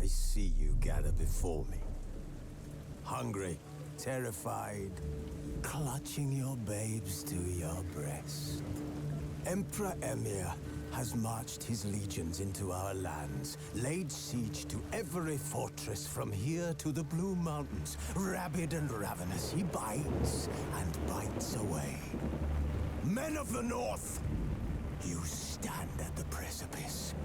I see you gather before me. Hungry, terrified, clutching your babes to your breast. Emperor Emir has marched his legions into our lands, laid siege to every fortress from here to the Blue Mountains. Rabid and ravenous, he bites and bites away. Men of the North, you stand at the precipice.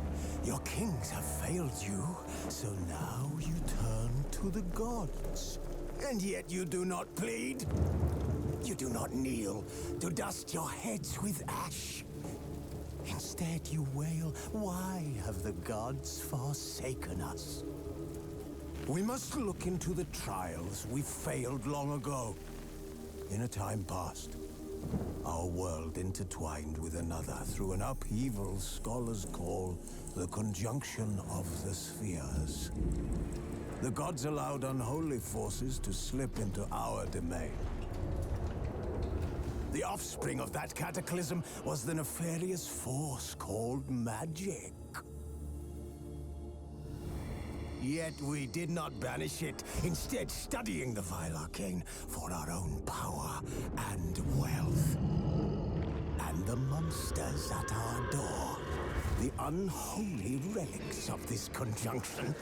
Your kings have failed you, so now you turn to the gods. And yet you do not plead. You do not kneel to dust your heads with ash. Instead you wail, why have the gods forsaken us? We must look into the trials we failed long ago. In a time past, our world intertwined with another through an upheaval scholars call the conjunction of the spheres. The gods allowed unholy forces to slip into our domain. The offspring of that cataclysm was the nefarious force called magic. Yet we did not banish it, instead studying the vile arcane for our own power and wealth. And the monsters at our door, the unholy relics of this conjunction.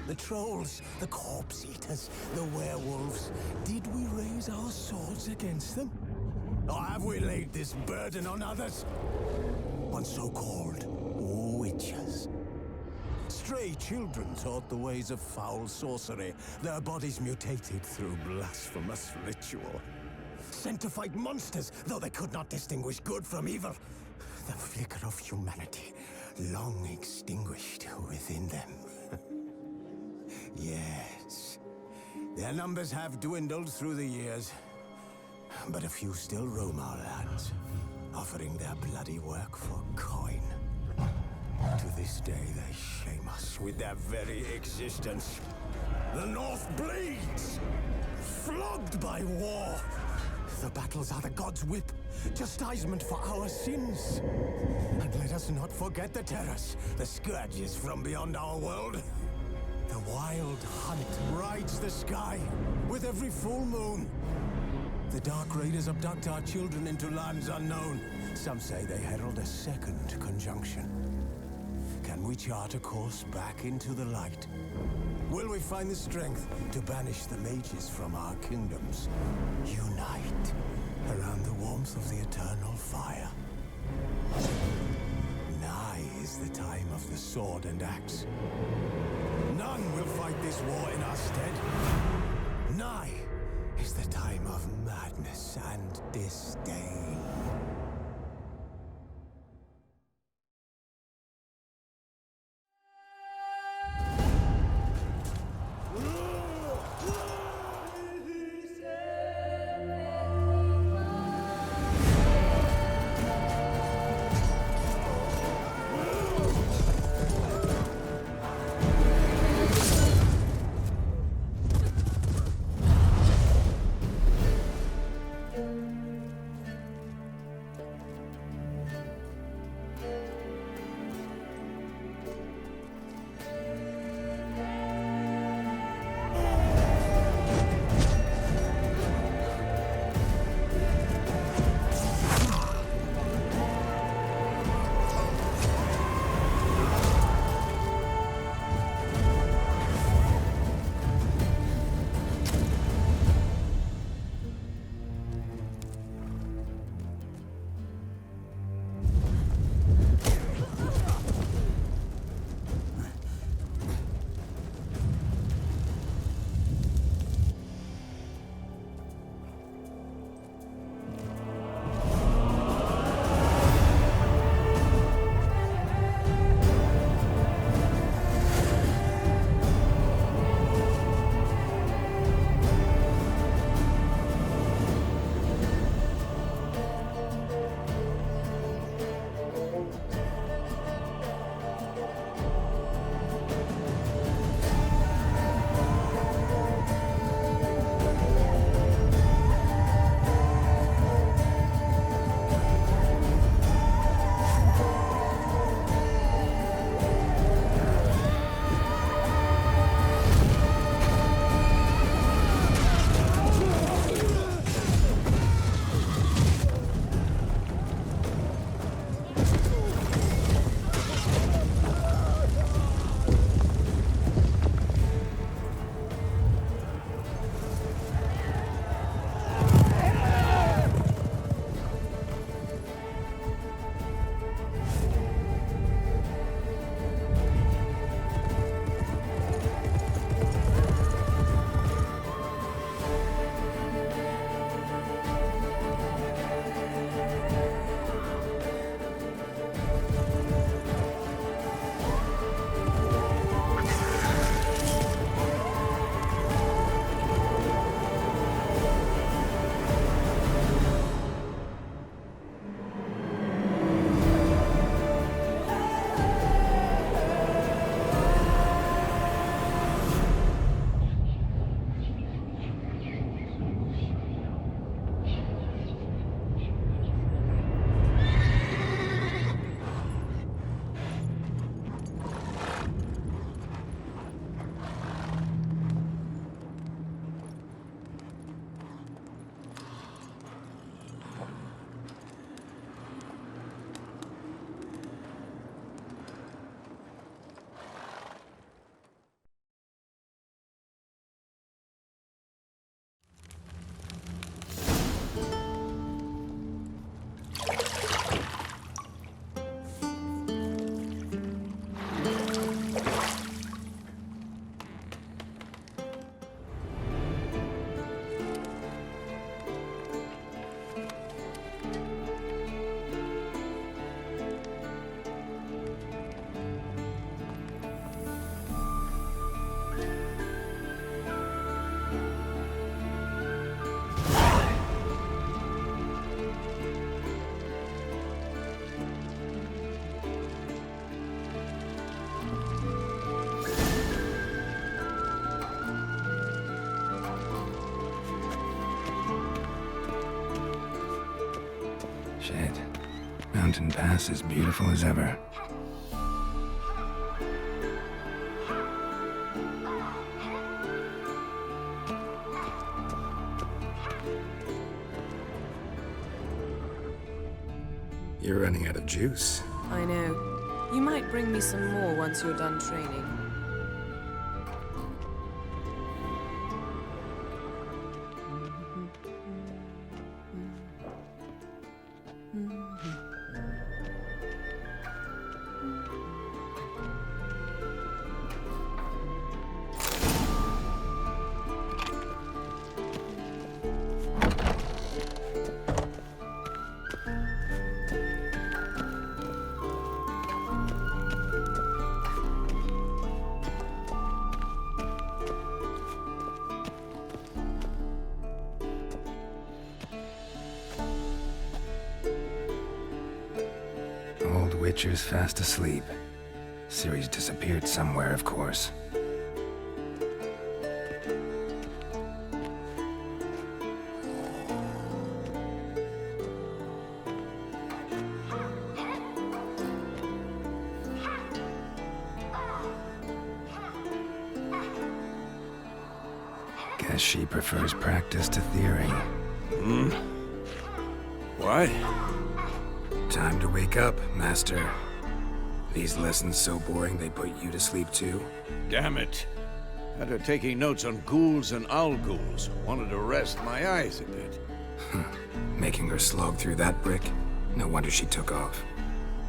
The trolls, the corpse eaters, the werewolves. Did we raise our swords against them? Or have we laid this burden on others? On so-called witches. Stray children taught the ways of foul sorcery, their bodies mutated through blasphemous ritual. Sent to fight monsters, though they could not distinguish good from evil. The flicker of humanity, long extinguished within them. Yes, their numbers have dwindled through the years, but a few still roam our lands, offering their bloody work for coin. To this day, they shame us with their very existence. The North bleeds, flogged by war. The battles are the gods' whip, chastisement for our sins. And let us not forget the terrors, the scourges from beyond our world. The wild hunt rides the sky with every full moon. The Dark Raiders abduct our children into lands unknown. Some say they herald a second conjunction. Can we chart a course back into the light? Will we find the strength to banish the mages from our kingdoms? Unite around the warmth of the eternal fire. Nigh is the time of the sword and axe. None will fight this war in our stead. Nigh is the time of madness and disdain. mountain pass as beautiful as ever. You're running out of juice. I know. You might bring me some more once you're done training. Witcher's fast asleep. Ciri's disappeared somewhere, of course. Guess she prefers practice to theory. What? Time to wake up, Master. These lessons so boring they put you to sleep too? Damn it. Had her taking notes on ghouls and owl-ghouls. Wanted to rest my eyes a bit. Making her slog through that brick? No wonder she took off.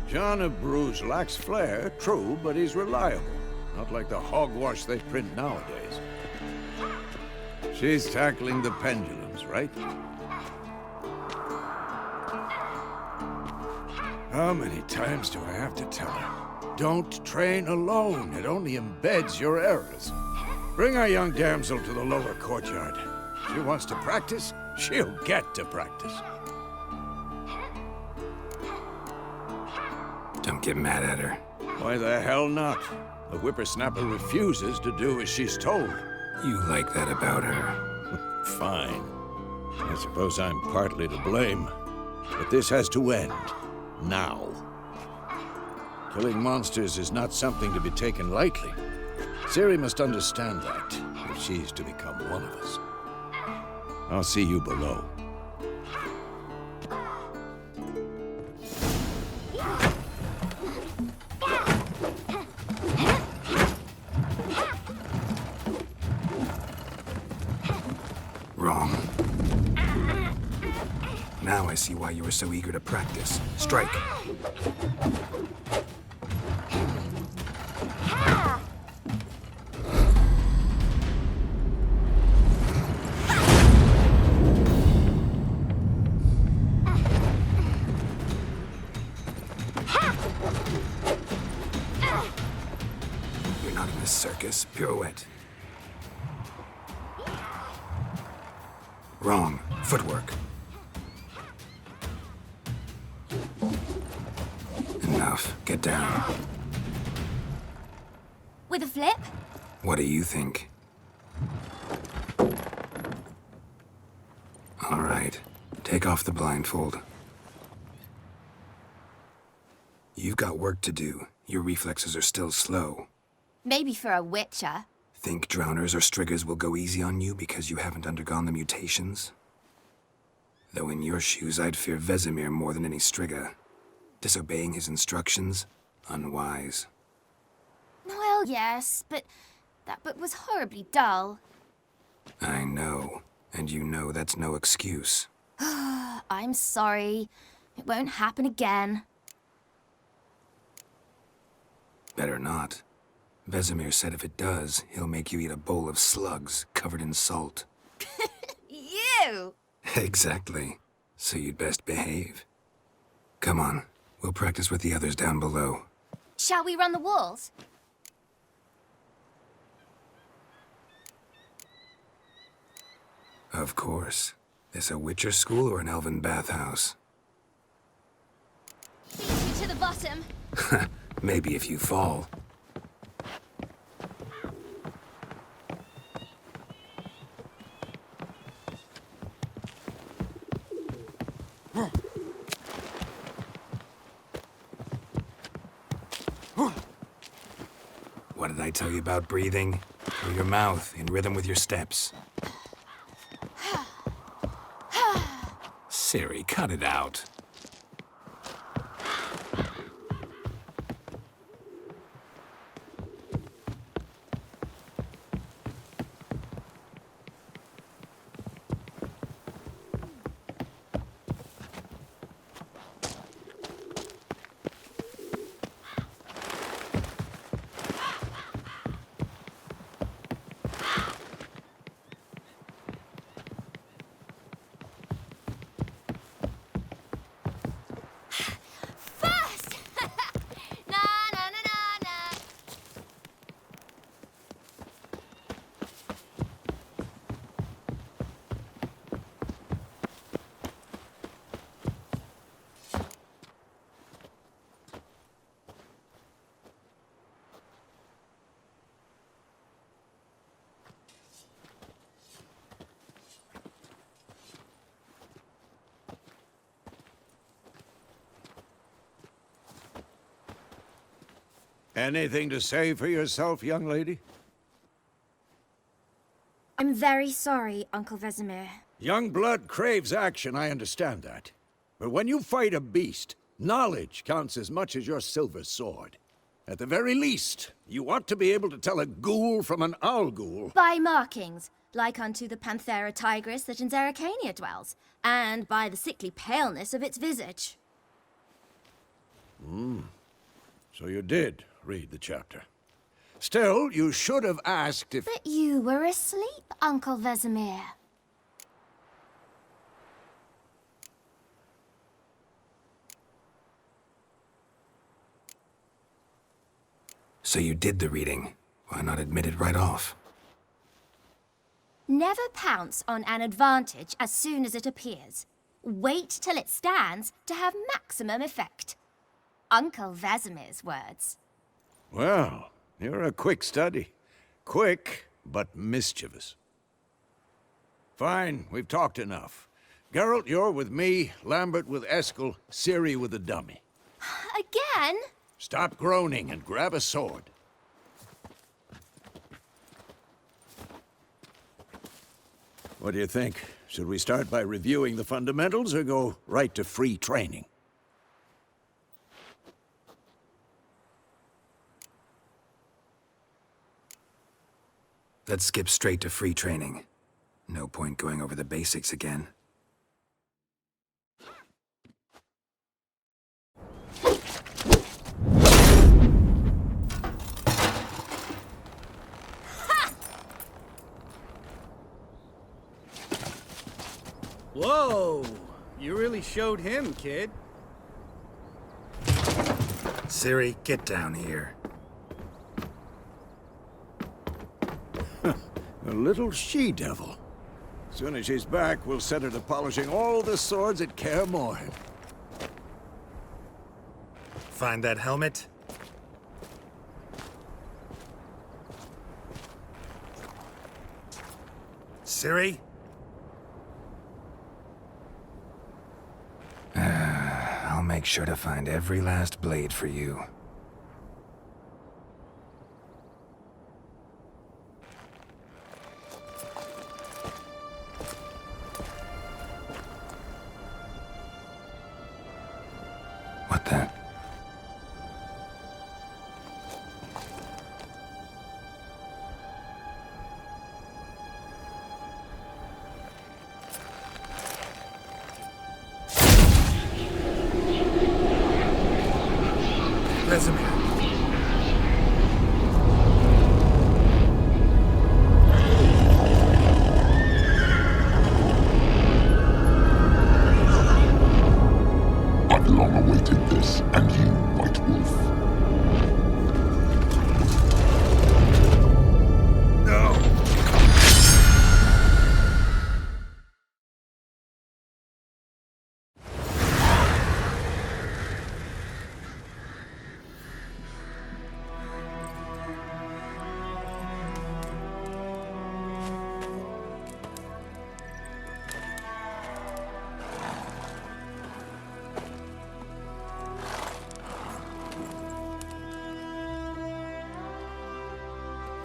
John of Bruges lacks flair, true, but he's reliable. Not like the hogwash they print nowadays. She's tackling the pendulums, right? How many times do I have to tell her? Don't train alone. It only embeds your errors. Bring our young damsel to the lower courtyard. She wants to practice, she'll get to practice. Don't get mad at her. Why the hell not? The whippersnapper refuses to do as she's told. You like that about her? Fine. I suppose I'm partly to blame. But this has to end. Now. Killing monsters is not something to be taken lightly. Ciri must understand that, if she's to become one of us. I'll see you below. Wrong. Now I see why you were so eager to practice. Strike. You're not in this circus. Pirouette. Wrong. Footwork. Enough. Get down. With a flip? What do you think? All right. Take off the blindfold. You've got work to do. Your reflexes are still slow. Maybe for a witcher. Think drowners or striggers will go easy on you because you haven't undergone the mutations? Though in your shoes, I'd fear Vesemir more than any strigger. Disobeying his instructions? Unwise. Well, yes, but that book was horribly dull. I know. And you know that's no excuse. I'm sorry. It won't happen again. Better not. Vesemir said if it does, he'll make you eat a bowl of slugs covered in salt. You! Exactly. So you'd best behave. Come on. We'll practice with the others down below. Shall we run the walls? Of course. This a Witcher school or an elven bathhouse? Beat you to the bottom. Maybe if you fall. What did I tell you about breathing? Through your mouth, in rhythm with your steps. Ciri, cut it out. Anything to say for yourself, young lady? I'm very sorry, Uncle Vesemir. Young blood craves action, I understand that. But when you fight a beast, knowledge counts as much as your silver sword. At the very least, you ought to be able to tell a ghoul from an owl ghoul. By markings, like unto the Panthera tigris that in Zerrikania dwells, and by the sickly paleness of its visage. So you did read the chapter. Still, you should have asked if... But you were asleep, Uncle Vesemir. So you did the reading. Why not admit it right off? Never pounce on an advantage as soon as it appears. Wait till it stands to have maximum effect. Uncle Vesemir's words. Well, you're a quick study. Quick, but mischievous. Fine, we've talked enough. Geralt, you're with me, Lambert with Eskel, Ciri with the dummy. Again? Stop groaning and grab a sword. What do you think? Should we start by reviewing the fundamentals or go right to free training? Let's skip straight to free training. No point going over the basics again. Whoa! You really showed him, kid. Ciri, get down here. A little she-devil. As soon as she's back, we'll set her to polishing all the swords at Kaer Morhen. Find that helmet? Ciri? I'll make sure to find every last blade for you. What the?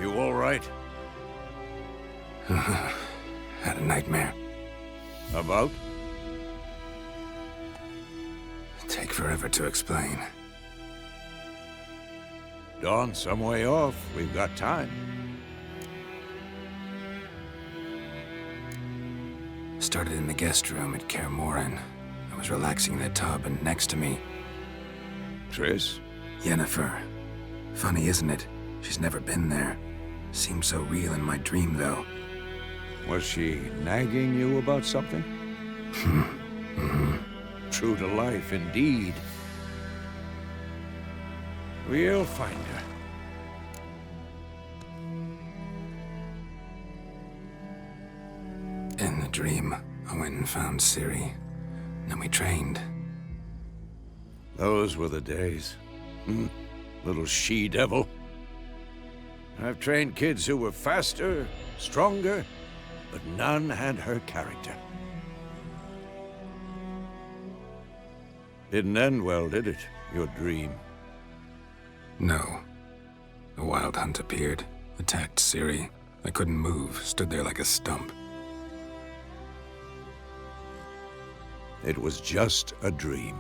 You all right? Had a nightmare. About? Take forever to explain. Dawn's some way off. We've got time. Started in the guest room at Kaer Morhen. I was relaxing in the tub, and next to me, Triss? Yennefer. Funny, isn't it? She's never been there. Seemed so real in my dream, though. Was she nagging you about something? True to life, indeed. We'll find her. In the dream, I went and found Ciri. Then we trained. Those were the days. Little she-devil. I've trained kids who were faster, stronger, but none had her character. Didn't end well, did it? Your dream? No. A wild hunt appeared, attacked Ciri. I couldn't move, stood there like a stump. It was just a dream.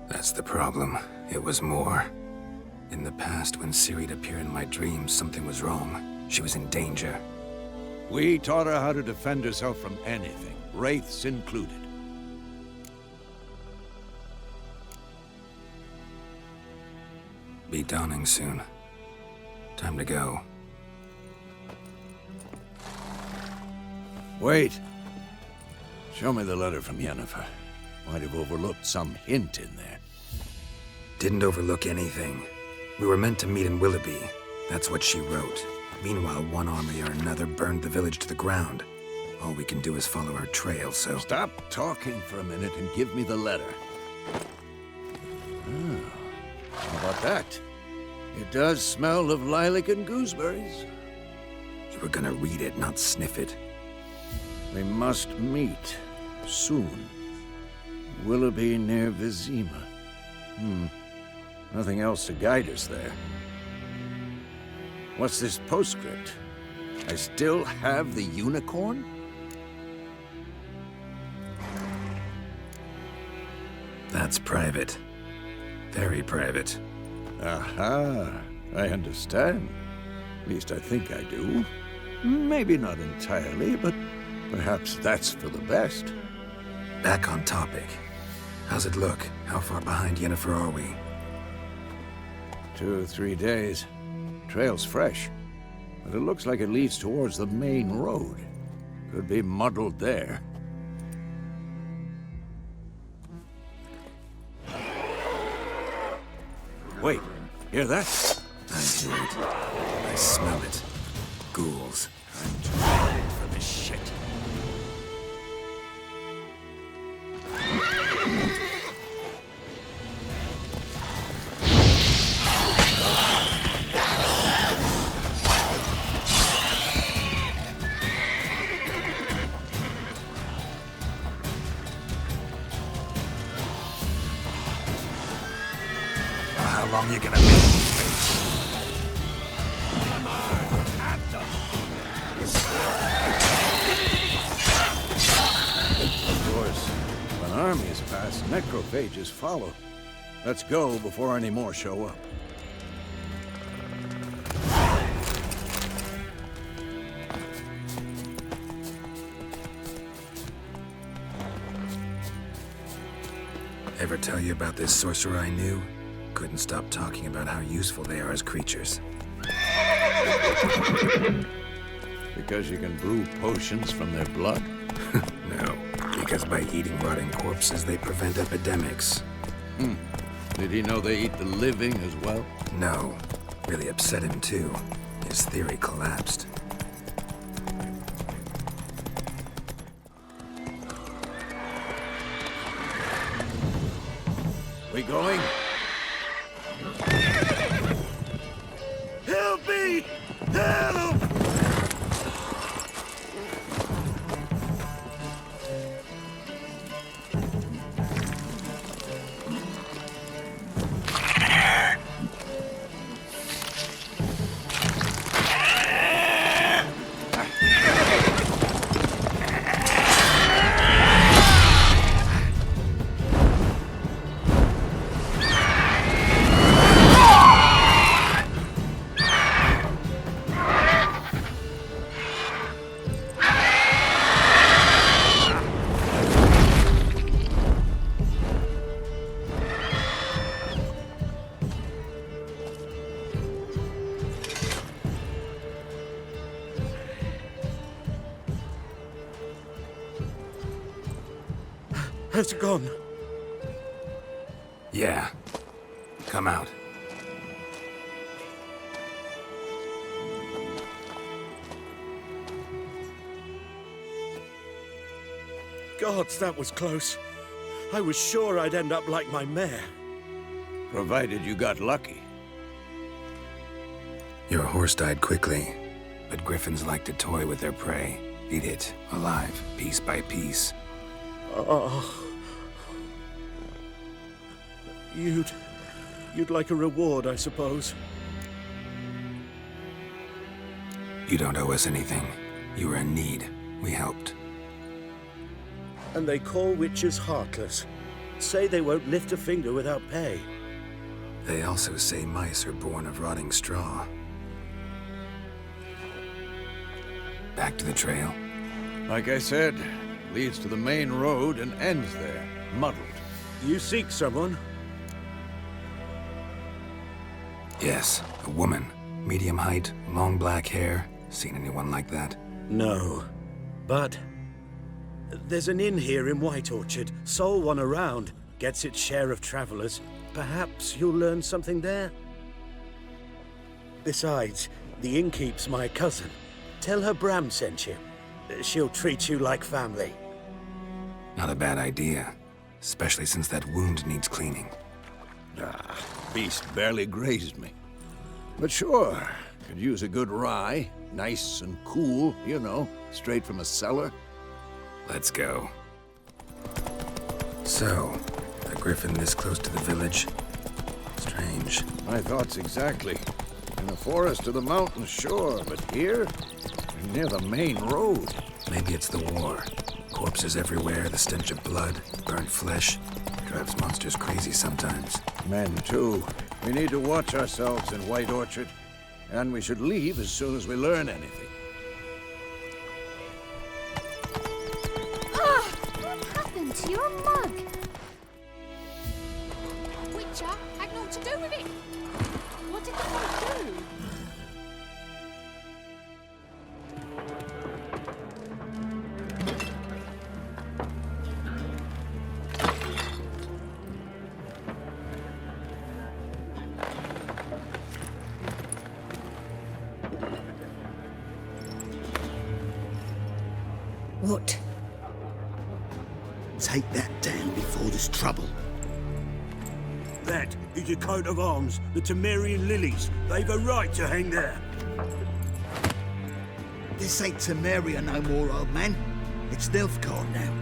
That's the problem. It was more. In the past, when Ciri'd appear in my dreams, something was wrong. She was in danger. We taught her how to defend herself from anything, wraiths included. Be dawning soon. Time to go. Wait. Show me the letter from Yennefer. Might have overlooked some hint in there. Didn't overlook anything. We were meant to meet in Willoughby. That's what she wrote. Meanwhile, one army or another burned the village to the ground. All we can do is follow her trail, so... Stop talking for a minute and give me the letter. How about that? It does smell of lilac and gooseberries. You were gonna read it, not sniff it. We must meet. Soon. Willoughby near Vizima. Nothing else to guide us there. What's this postscript? I still have the unicorn? That's private. Very private. Aha, I understand. At least I think I do. Maybe not entirely, but perhaps that's for the best. Back on topic. How's it look? How far behind Yennefer are we? 2 or 3 days. Trail's fresh, but it looks like it leads towards the main road. Could be muddled there. Wait, hear that? I hear it. I smell it. Ghouls. I'm too old for this shit. How long you gonna be? Of course, when armies pass, necrophages follow. Let's go before any more show up. Ever tell you about this sorcerer I knew? Couldn't stop talking about how useful they are as creatures. Because you can brew potions from their blood? No, because by eating rotting corpses, they prevent epidemics. Did he know they eat the living as well? No, really upset him too. His theory collapsed. We going? Help me! Help! Has it gone? Yeah. Come out. Gods, that was close. I was sure I'd end up like my mare. Provided you got lucky. Your horse died quickly, but griffins like to toy with their prey. Eat it, alive, piece by piece. Oh. You'd like a reward, I suppose. You don't owe us anything. You were in need. We helped. And they call witches heartless. Say they won't lift a finger without pay. They also say mice are born of rotting straw. Back to the trail? Like I said, leads to the main road and ends there, muddled. You seek someone? Yes, a woman. Medium height, long black hair. Seen anyone like that? No. But there's an inn here in White Orchard. Sole one around. Gets its share of travelers. Perhaps you'll learn something there? Besides, the innkeep's my cousin. Tell her Bram sent you. She'll treat you like family. Not a bad idea. Especially since that wound needs cleaning. Ah, beast barely grazed me. But sure, could use a good rye. Nice and cool, you know, straight from a cellar. Let's go. So, a griffin this close to the village? Strange. My thoughts exactly. In the forest or the mountains, sure, but here? Near the main road. Maybe it's the war. Corpses everywhere, the stench of blood, burnt flesh. Drives monsters crazy sometimes. Men, too. We need to watch ourselves in White Orchard. And we should leave as soon as we learn anything. Ah! What happened to your mug? Witcher had naught to do with it. What did the folk do? What? Take that down before there's trouble. That is a coat of arms, the Temerian lilies. They've a right to hang there. This ain't Temeria no more, old man. It's Nilfgaard now.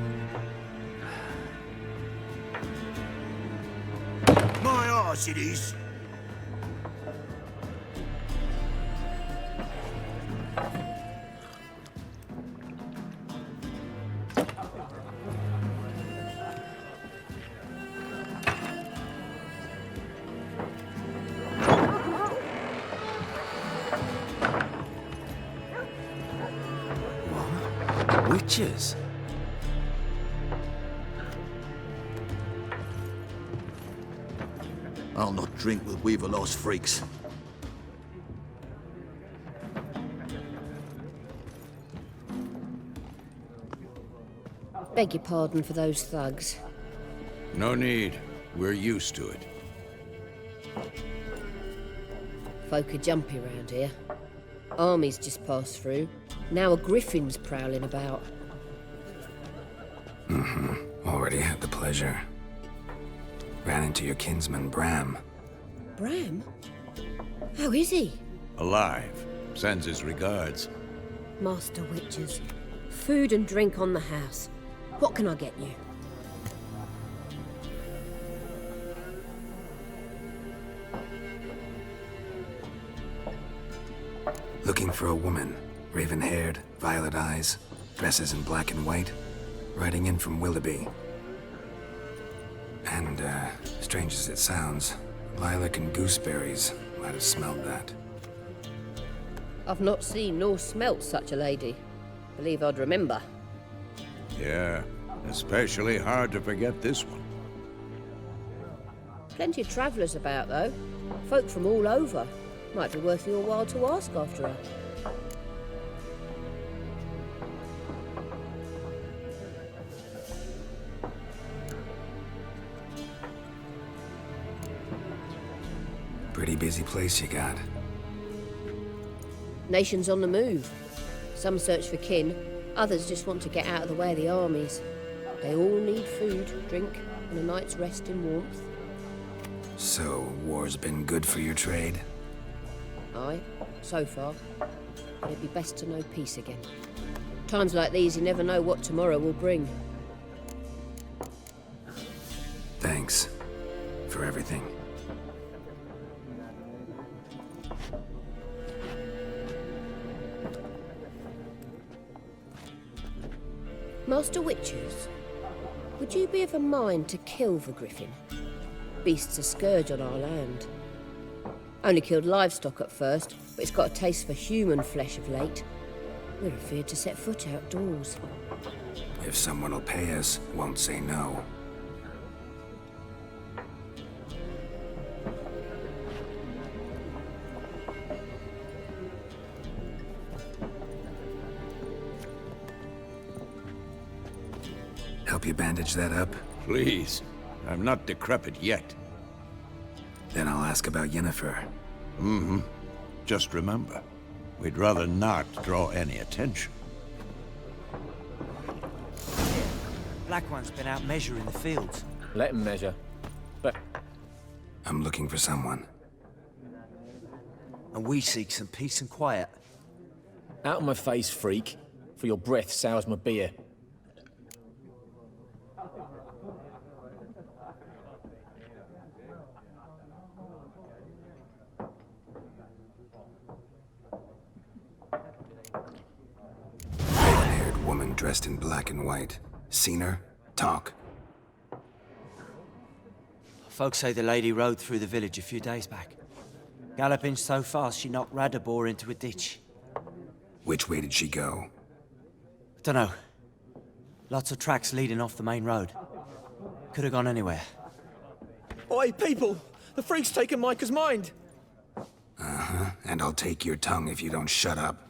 My arse it is. Witches? I'll not drink with Weaver-lost freaks. Beg your pardon for those thugs. No need. We're used to it. Folk are jumpy round here. Armies just passed through. Now a griffin's prowling about. Already had the pleasure. Ran into your kinsman, Bram. Bram? How is he? Alive. Sends his regards. Master Witches. Food and drink on the house. What can I get you? Looking for a woman. Raven-haired, violet eyes, dresses in black and white. Riding in from Willoughby. And, strange as it sounds, lilac and gooseberries might have smelled that. I've not seen nor smelt such a lady. Believe I'd remember. Yeah, especially hard to forget this one. Plenty of travellers about, though. Folk from all over. Might be worth your while to ask after her. Pretty busy place you got. Nations on the move. Some search for kin, others just want to get out of the way of the armies. They all need food, drink, and a night's rest in warmth. So, war's been good for your trade? Aye, so far. But it'd be best to know peace again. Times like these, you never know what tomorrow will bring. Thanks for everything. Master Witchers, would you be of a mind to kill the griffin? Beast's a scourge on our land. Only killed livestock at first, but it's got a taste for human flesh of late. We're afeard to set foot outdoors. If someone will pay us, won't say no. Help you bandage that up? Please. I'm not decrepit yet. Then I'll ask about Yennefer. Mm-hmm. Just remember, we'd rather not draw any attention. Black One's been out measuring the fields. Let him measure. But I'm looking for someone. And we seek some peace and quiet. out of my face, freak, for your breath sours my beer. Red-haired woman dressed in black and white. Seen her? Talk. Folks say the lady rode through the village a few days back. Galloping so fast she knocked Radabor into a ditch. Which way did she go? Dunno. Lots of tracks leading off the main road. Could have gone anywhere. Oi, people! The freak's taken Micah's mind! Uh-huh, and I'll take your tongue if you don't shut up.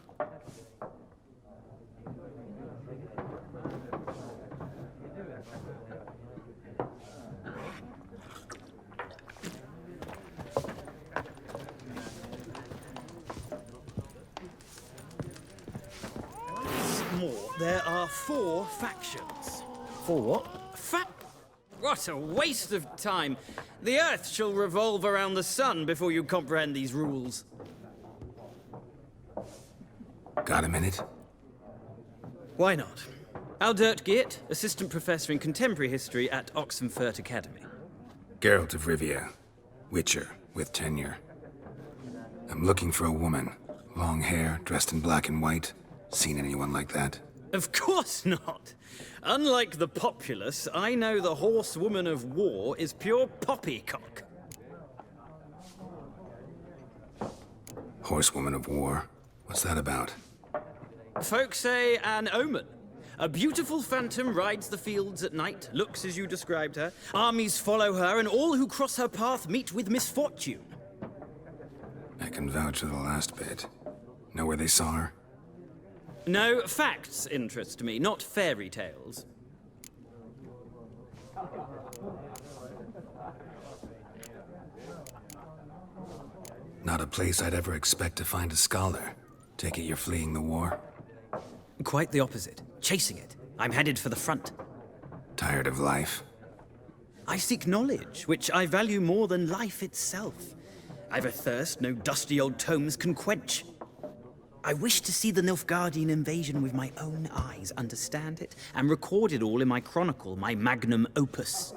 There are 4 factions. 4 what? What a waste of time. The Earth shall revolve around the sun before you comprehend these rules. Got a minute? Why not? Aldert Geert, Assistant Professor in Contemporary History at Oxenfurt Academy. Geralt of Rivia. Witcher, with tenure. I'm looking for a woman. Long hair, dressed in black and white. Seen anyone like that? Of course not. Unlike the populace, I know the horsewoman of war is pure poppycock. Horsewoman of war? What's that about? Folks say an omen. A beautiful phantom rides the fields at night, looks as you described her. Armies follow her, and all who cross her path meet with misfortune. I can vouch for the last bit. Know where they saw her? No, facts interest me, not fairy tales. Not a place I'd ever expect to find a scholar. Take it you're fleeing the war? Quite the opposite. Chasing it. I'm headed for the front. Tired of life? I seek knowledge, which I value more than life itself. I've a thirst no dusty old tomes can quench. I wish to see the Nilfgaardian invasion with my own eyes, understand it, and record it all in my chronicle, my magnum opus.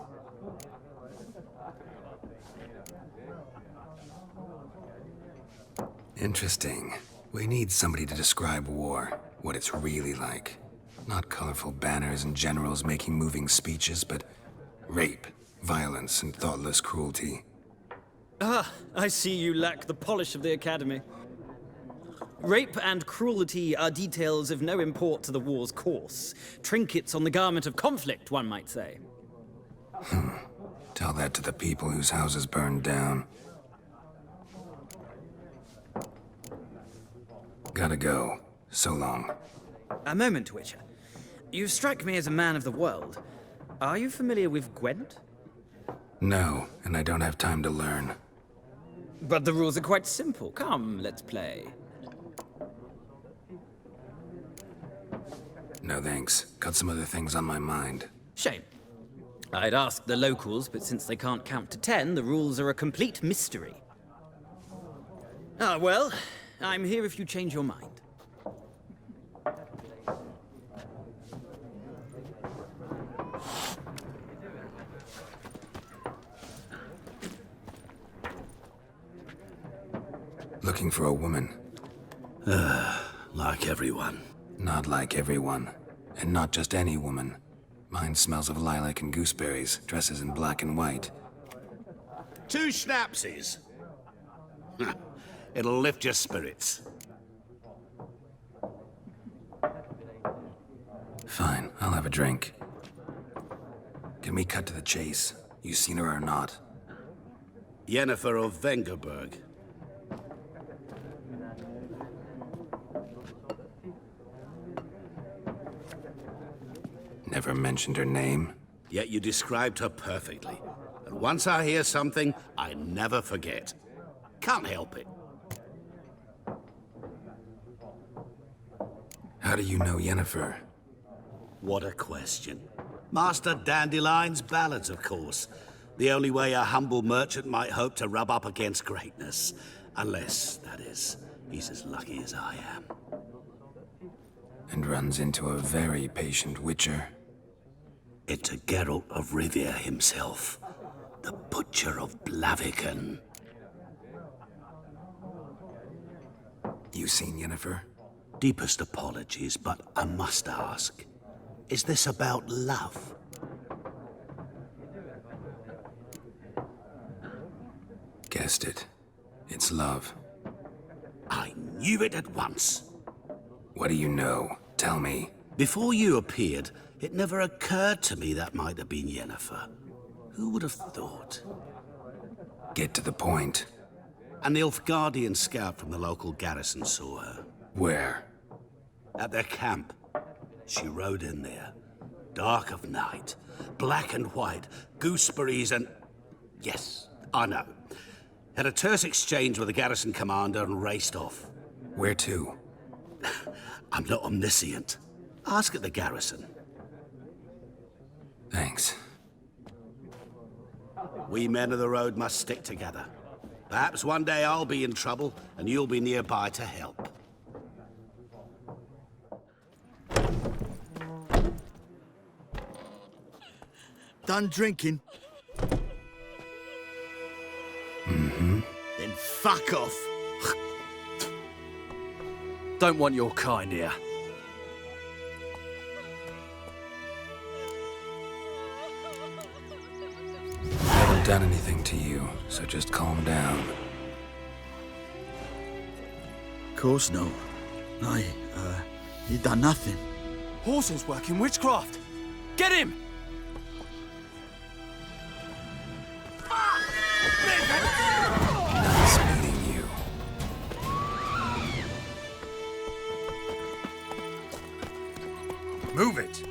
Interesting. We need somebody to describe war, what it's really like. Not colorful banners and generals making moving speeches, but rape, violence, and thoughtless cruelty. Ah, I see you lack the polish of the Academy. Rape and cruelty are details of no import to the war's course. Trinkets on the garment of conflict, one might say. Tell that to the people whose houses burned down. Gotta go. So long. A moment, Witcher. You strike me as a man of the world. Are you familiar with Gwent? No, and I don't have time to learn. But the rules are quite simple. Come, let's play. No thanks. Got some other things on my mind. Shame. I'd ask the locals, but since they can't count to 10, the rules are a complete mystery. Ah, well, I'm here if you change your mind. Looking for a woman. Like everyone. Not like everyone. And not just any woman. Mine smells of lilac and gooseberries, dresses in black and white. 2 schnapsies. It'll lift your spirits. Fine, I'll have a drink. Can we cut to the chase? You seen her or not? Yennefer of Vengerberg. Never mentioned her name. Yet you described her perfectly. And once I hear something, I never forget. Can't help it. How do you know Yennefer? What a question. Master Dandelion's ballads, of course. The only way a humble merchant might hope to rub up against greatness. Unless, that is, he's as lucky as I am. And runs into a very patient witcher. Into Geralt of Rivia himself. The Butcher of Blaviken. You seen Yennefer? Deepest apologies, but I must ask. Is this about love? Guessed it. It's love. I knew it at once. What do you know? Tell me. Before you appeared, it never occurred to me that might have been Yennefer. Who would have thought? Get to the point. A Nilfgaardian scout from the local garrison saw her. Where? At their camp. She rode in there. Dark of night. Black and white. Gooseberries and... Yes, I know. Had a terse exchange with the garrison commander and raced off. Where to? I'm not omniscient. Ask at the garrison. Thanks. We men of the road must stick together. Perhaps one day I'll be in trouble and you'll be nearby to help. Done drinking? Mm-hmm. Then fuck off. Don't want your kind here. Haven't done anything to you, so just calm down. Course no. You done nothing. Horses working witchcraft. Get him! Nice meeting you. Move it!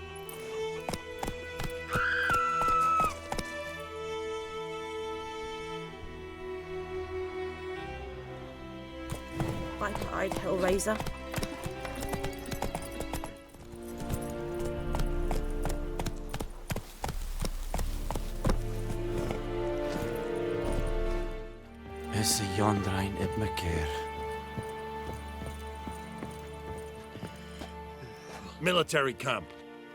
I died, Hellraiser. Is Jondrain Ibmakir. Military camp.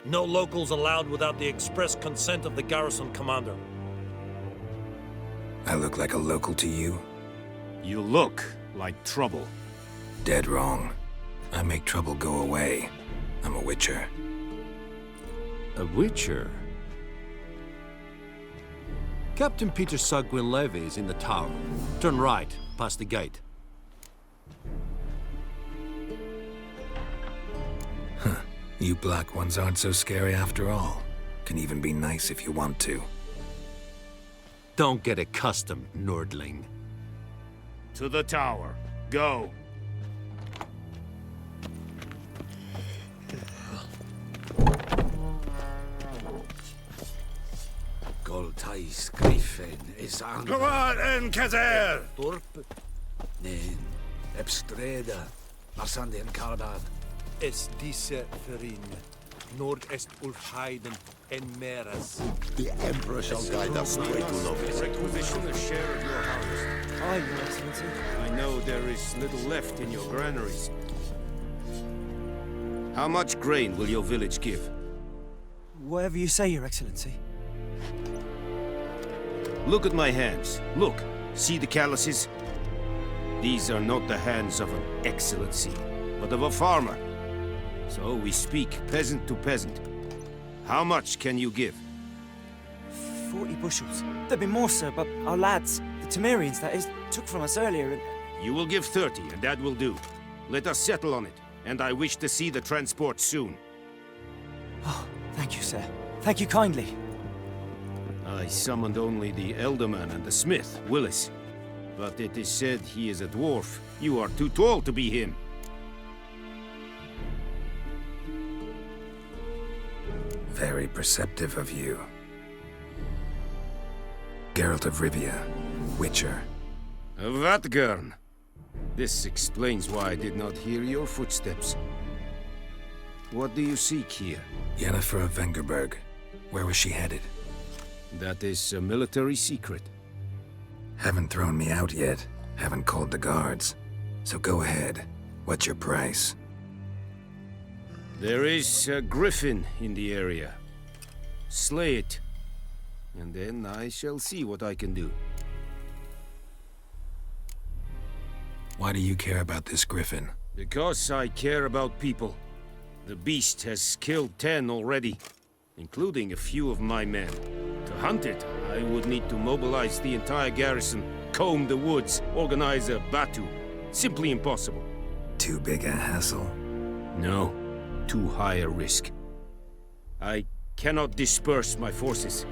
No locals allowed without the express consent of the garrison commander. I look like a local to you? You look like trouble. Dead wrong. I make trouble go away. I'm a witcher. A witcher? Captain Peter Sagwin Levy is in the tower. Turn right, past the gate. Huh. You black ones aren't so scary after all. Can even be nice if you want to. Don't get accustomed, Nordling. To the tower. Go. Goltais This griffin is on... Come on, Encazer! Nen, Ebstreda, Marsanden Karbad. Es diese Verin, Nord est Ulfheiden en Meras. The Emperor shall guide us the way to Novi. Requisition a share of your harvest. Aye, Your Excellency. I know there is little left in your granaries. How much grain will your village give? Whatever you say, Your Excellency. Look at my hands. Look. See the calluses? These are not the hands of an excellency, but of a farmer. So we speak peasant to peasant. How much can you give? 40 bushels. There'd be more, sir, but our lads, the Temerians, that is, took from us earlier and... You will give 30, and that will do. Let us settle on it, and I wish to see the transport soon. Oh, thank you, sir. Thank you kindly. I summoned only the Elderman and the smith, Willis. But it is said he is a dwarf. You are too tall to be him. Very perceptive of you. Geralt of Rivia, Witcher. Vatgern! This explains why I did not hear your footsteps. What do you seek here? Yennefer of Vengerberg. Where was she headed? That is a military secret. Haven't thrown me out yet. Haven't called the guards. So go ahead. What's your price? There is a griffin in the area. Slay it. And then I shall see what I can do. Why do you care about this griffin? Because I care about people. The beast has killed 10 already, including a few of my men. To hunt it, I would need to mobilize the entire garrison, comb the woods, organize a batu. Simply impossible. Too big a hassle? No, too high a risk. I cannot disperse my forces.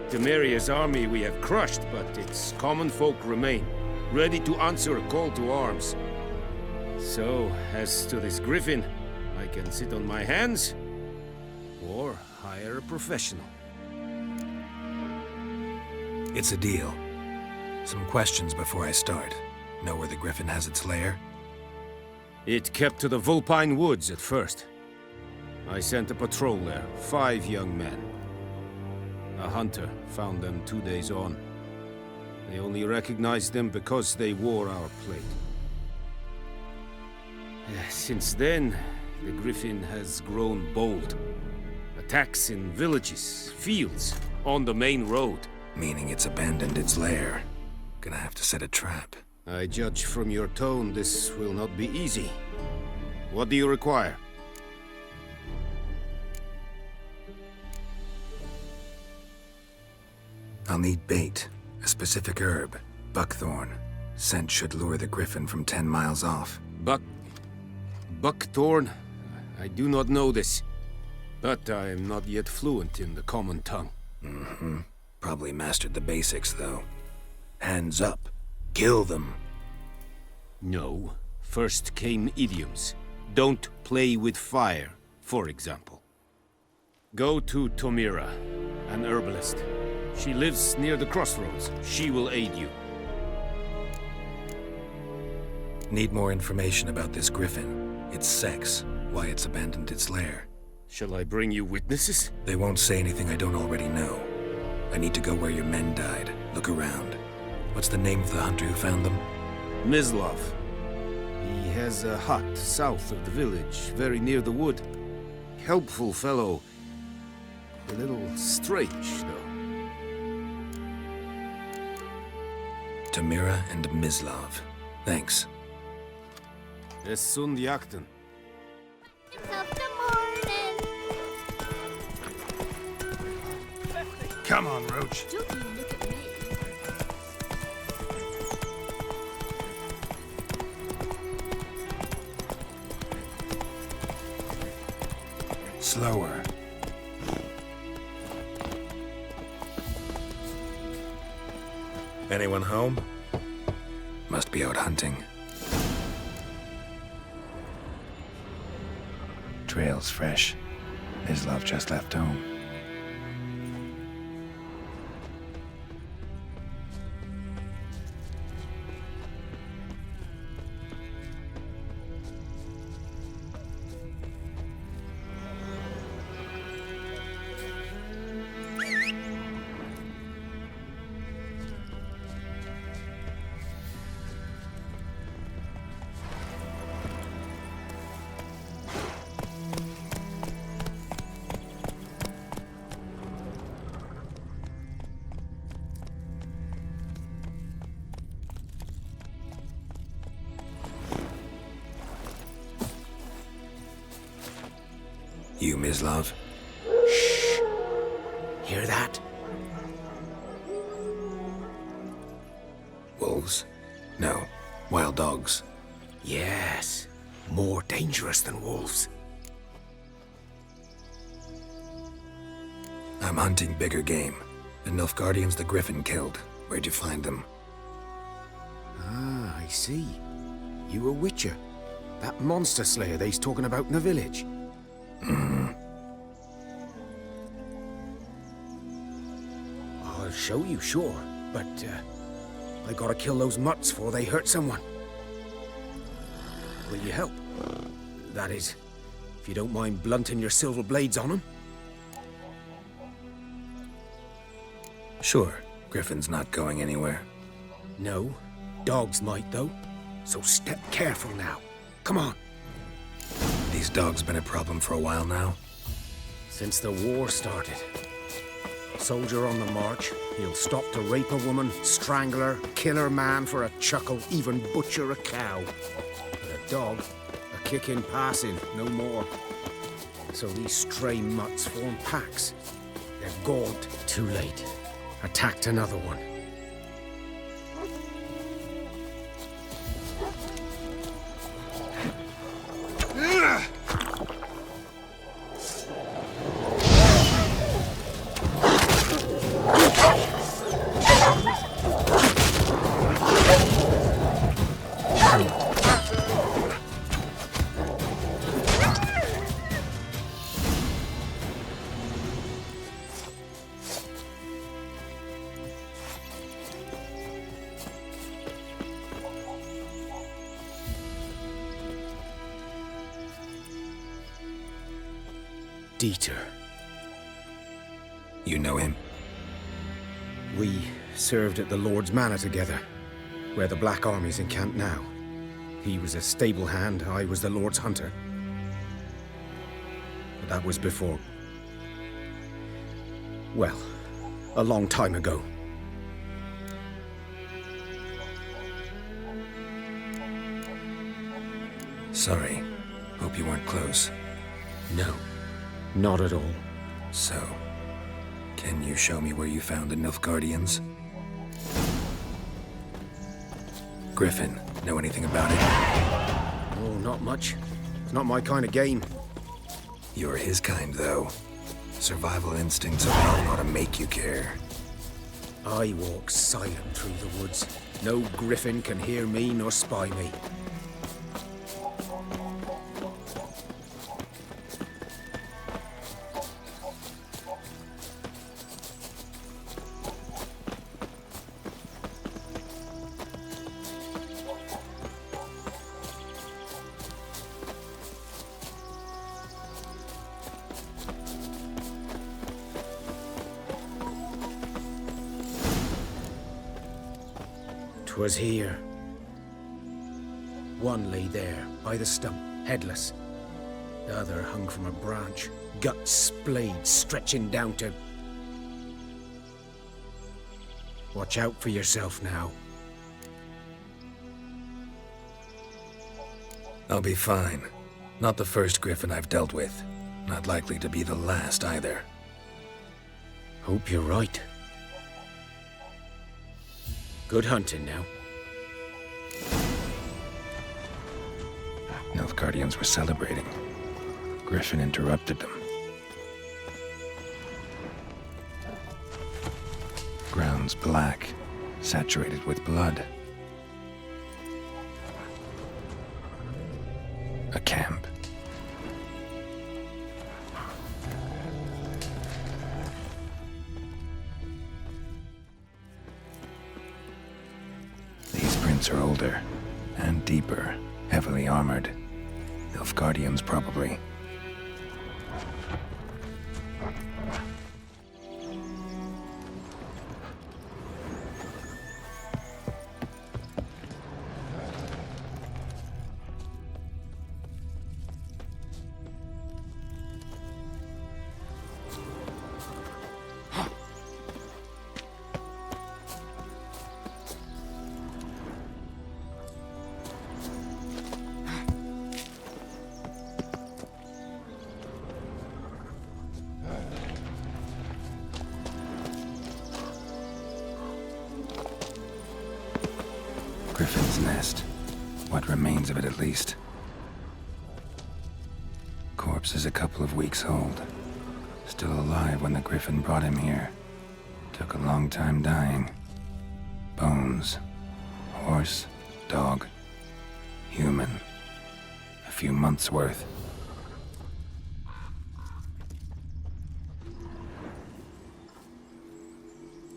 Temeria's army we have crushed, but its common folk remain, ready to answer a call to arms. So, as to this griffin, I can sit on my hands, or hire a professional. It's a deal. Some questions before I start. Know where the griffin has its lair? It kept to the Vulpine Woods at first. I sent a patrol there, 5 young men. A hunter found them 2 days on. They only recognized them because they wore our plate. Since then, the griffin has grown bold. Attacks in villages, fields, on the main road. Meaning it's abandoned its lair. Gonna have to set a trap. I judge from your tone this will not be easy. What do you require? I'll need bait. A specific herb. Buckthorn. Scent should lure the griffin from 10 miles off. Buckthorn? I do not know this. But I am not yet fluent in the common tongue. Mm-hmm. Probably mastered the basics, though. Hands up. Kill them. No. First came idioms. Don't play with fire, for example. Go to Tomira, an herbalist. She lives near the crossroads. She will aid you. Need more information about this griffin. Its sex, why it's abandoned its lair. Shall I bring you witnesses? They won't say anything I don't already know. I need to go where your men died. Look around. What's the name of the hunter who found them? Mislav. He has a hut south of the village, very near the wood. Helpful fellow. A little strange, though. Tamira and Mislav. Thanks. Es sunt jakten. Come on, Roach. Slower. Anyone home? Must be out hunting. Trail's fresh. Mislav just left home. You, Mislav? Shh. Hear that? Wolves? No. Wild dogs. Yes. More dangerous than wolves. I'm hunting bigger game. The Nilfgaardians the Griffin killed. Where'd you find them? Ah, I see. You a witcher. That monster slayer they's talking about in the village. I'll show you, sure. But, I gotta kill those mutts before they hurt someone. Will you help? That is, if you don't mind blunting your silver blades on them. Sure. Griffin's not going anywhere. No. Dogs might, though. So step careful now. Come on. These dogs been a problem for a while now? Since the war started. Soldier on the march, he'll stop to rape a woman, strangle her, kill her man for a chuckle, even butcher a cow. But a dog, a kick in passing, no more. So these stray mutts form packs. They're gaunt. Too late. Attacked another one. Dieter. You know him? We served at the Lord's Manor together, where the Black Army's encamped now. He was a stable hand, I was the Lord's hunter. But that was before... well, a long time ago. Sorry. Hope you weren't close. No. Not at all. So, can you show me where you found the Nilfgaardians? Griffin, know anything about it? Oh, not much. It's not my kind of game. You're his kind, though. Survival instincts alone ought to make you care. I walk silent through the woods. No griffin can hear me nor spy me. Was here. One lay there, by the stump, headless. The other hung from a branch, guts splayed, stretching down to... Watch out for yourself now. I'll be fine. Not the first griffin I've dealt with. Not likely to be the last, either. Hope you're right. Good hunting now. Nilfgaardians were celebrating. Griffin interrupted them. Ground's black, saturated with blood. A camp. These prints are older and deeper, heavily armored. Nilfgaardians, probably. Griffin's nest. What remains of it, at least. Corpse is a couple of weeks old. Still alive when the Griffin brought him here. Took a long time dying. Bones. Horse, dog, human. A few months' worth.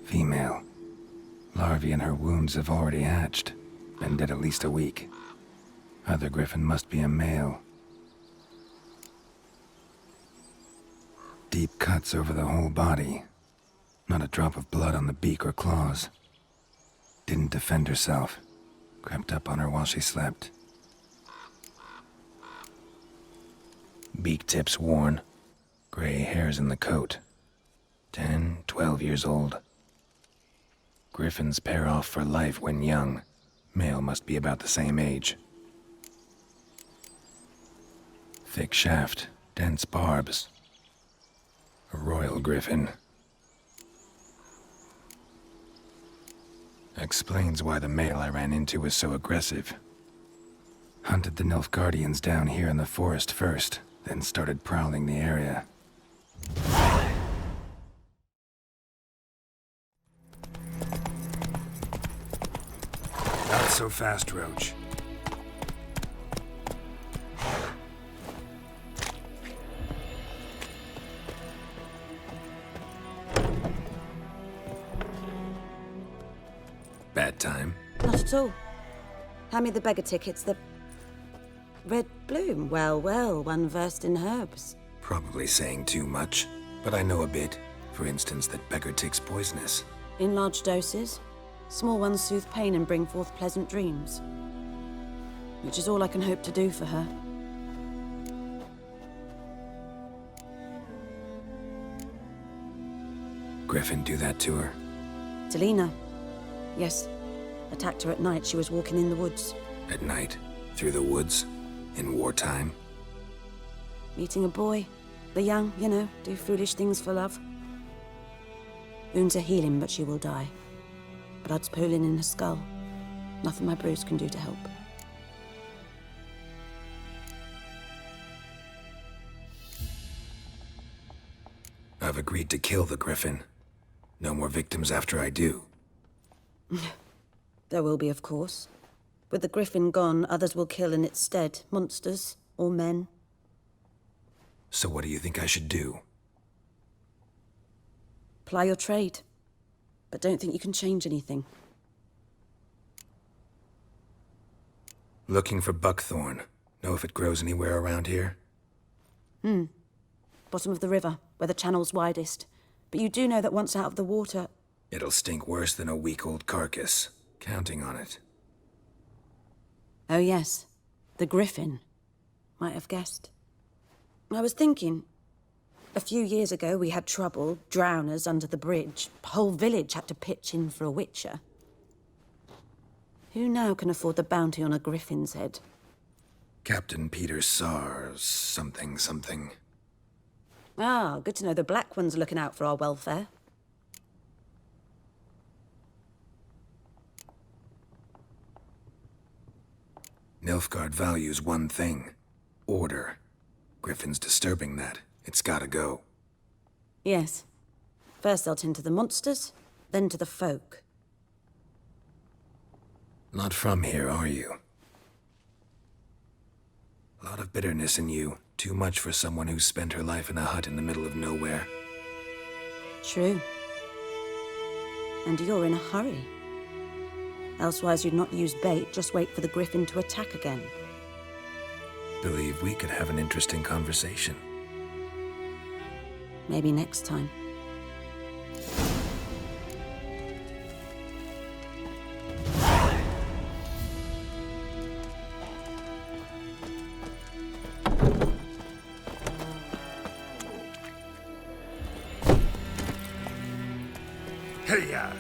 Female. Larvae in her wounds have already hatched. Been dead at least a week. Other Griffin must be a male. Deep cuts over the whole body. Not a drop of blood on the beak or claws. Didn't defend herself. Crept up on her while she slept. Beak tips worn. Gray hairs in the coat. 10, 12 years old. Griffins pair off for life when young. Male must be about the same age. Thick shaft, dense barbs. A royal griffin. Explains why the male I ran into was so aggressive. Hunted the Nilfgaardians down here in the forest first, then started prowling the area. Not so fast, Roach. Bad time? Not at all. Hand me the beggar tickets, the... Red bloom. Well, well, one versed in herbs. Probably saying too much, but I know a bit. For instance, that beggar tick's poisonous. In large doses. Small ones soothe pain and bring forth pleasant dreams. Which is all I can hope to do for her. Griffin do that to her? Delina. Yes. Attacked her at night. She was walking in the woods. At night? Through the woods? In wartime? Meeting a boy. The young, you know, do foolish things for love. Wounds are healing, but she will die. Blood's pooling in her skull. Nothing my bruise can do to help. I've agreed to kill the Griffin. No more victims after I do. There will be, of course. With the Griffin gone, others will kill in its stead. Monsters or men. So what do you think I should do? Ply your trade. But don't think you can change anything. Looking for buckthorn. Know if it grows anywhere around here? Bottom of the river, where the channel's widest. But you do know that once out of the water... It'll stink worse than a week-old carcass. Counting on it. Oh yes, the Griffin. Might have guessed. I was thinking... A few years ago we had trouble, drowners under the bridge. The whole village had to pitch in for a witcher. Who now can afford the bounty on a Griffin's head? Captain Peter Sars, something. Ah, good to know the Black One's looking out for our welfare. Nilfgaard values one thing. Order. Griffin's disturbing that. It's gotta go. Yes. First they'll tend to the monsters, then to the folk. Not from here, are you? A lot of bitterness in you. Too much for someone who's spent her life in a hut in the middle of nowhere. True. And you're in a hurry. Elsewise you'd not use bait, just wait for the Griffin to attack again. Believe we could have an interesting conversation. Maybe next time. Hey-ya!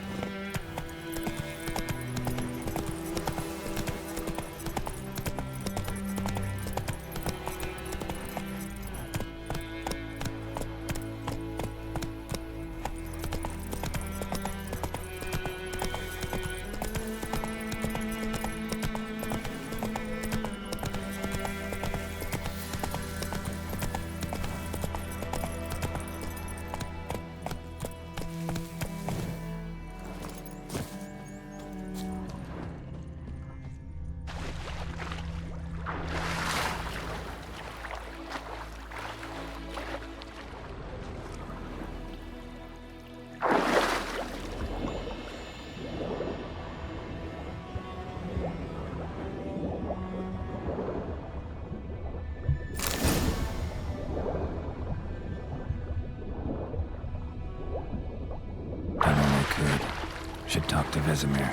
to Vesemir.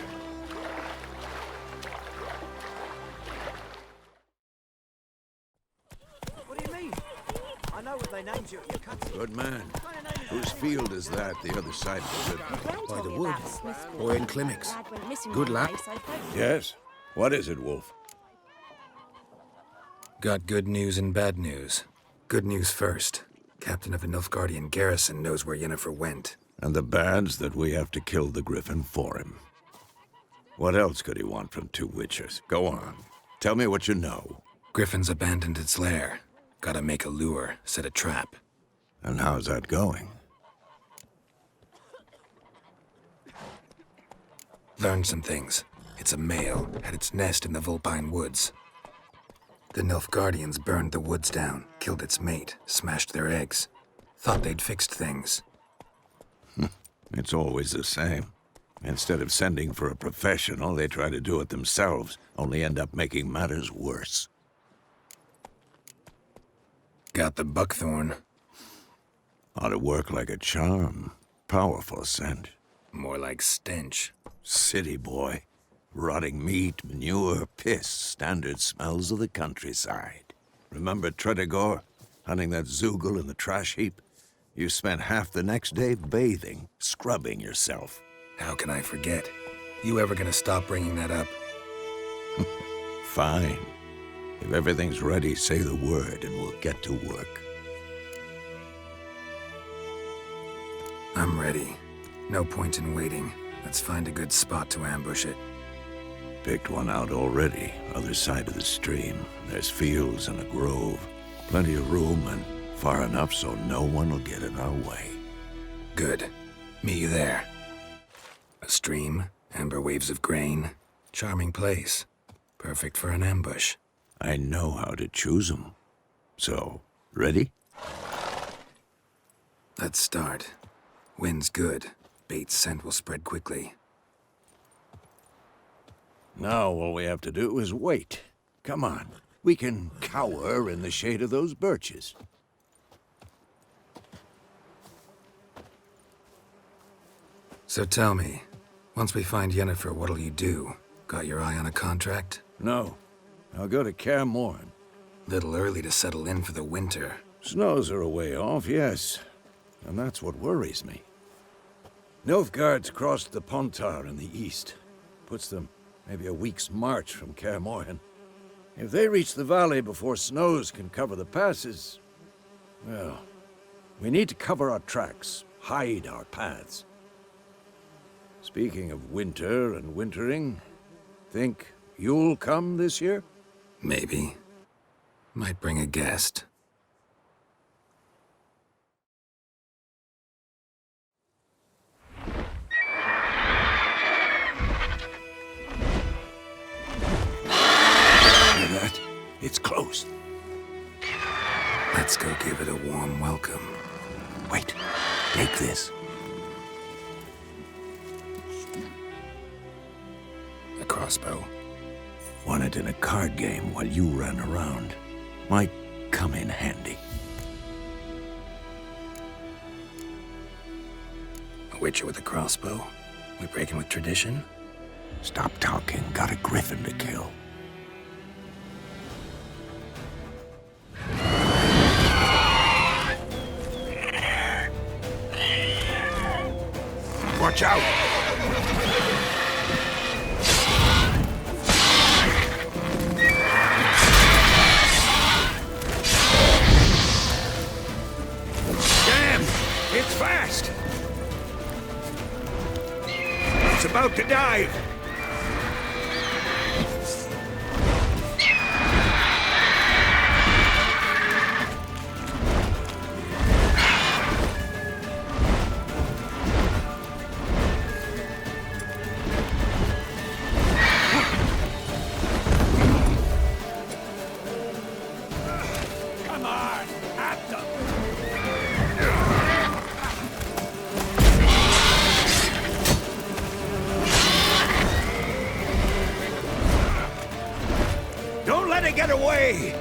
What do you mean? I know what they named you at your country. Good man. Whose field is that, the other side of the river? By the wood. Or in Climmix. Good luck. Yes? What is it, Wolf? Got good news and bad news. Good news first. Captain of the Nilfgaardian garrison knows where Yennefer went. And the bad's that we have to kill the Griffin for him. What else could he want from two witchers? Go on. Tell me what you know. Griffin's abandoned its lair. Gotta make a lure, set a trap. And how's that going? Learned some things. It's a male, had its nest in the Vulpine Woods. The Nilfgaardians burned the woods down, killed its mate, smashed their eggs. Thought they'd fixed things. It's always the same. Instead of sending for a professional, they try to do it themselves, only end up making matters worse. Got the buckthorn. Ought to work like a charm. Powerful scent. More like stench. City boy. Rotting meat, manure, piss, standard smells of the countryside. Remember Tredegor? Hunting that Zoogle in the trash heap? You spent half the next day bathing, scrubbing yourself. How can I forget? You ever gonna stop bringing that up? Fine. If everything's ready, say the word and we'll get to work. I'm ready. No point in waiting. Let's find a good spot to ambush it. Picked one out already, other side of the stream. There's fields and a grove. Plenty of room and far enough so no one will get in our way. Good. Meet you there. A stream, amber waves of grain. Charming place. Perfect for an ambush. I know how to choose 'em. So, ready? Let's start. Wind's good. Bait's scent will spread quickly. Now all we have to do is wait. Come on. We can cower in the shade of those birches. So tell me, once we find Yennefer, what'll you do? Got your eye on a contract? No. I'll go to Kaer Morhen. Little early to settle in for the winter. Snows are a way off, yes. And that's what worries me. Nilfgaard's crossed the Pontar in the east. Puts them maybe a week's march from Kaer Morhen. If they reach the valley before snows can cover the passes, well, we need to cover our tracks, hide our paths. Speaking of winter and wintering, think you'll come this year? Maybe. Might bring a guest. It's close. Let's go give it a warm welcome. Wait, take this. A crossbow. Won it in a card game while you ran around. Might come in handy. A witcher with a crossbow? We breaking with tradition? Stop talking. Got a griffin to kill. Watch out! Damn! It's fast! It's about to dive! Get away!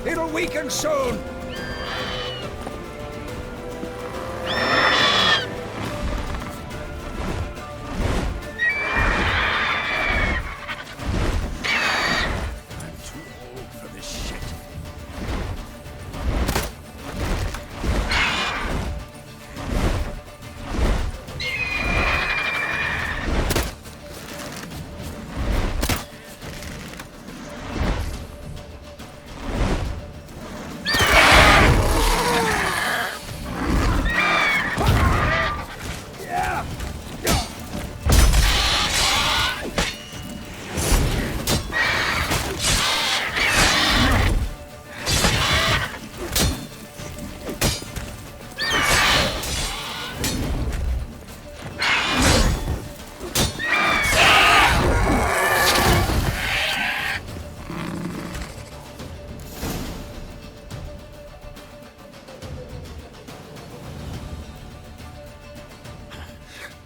It'll weaken soon!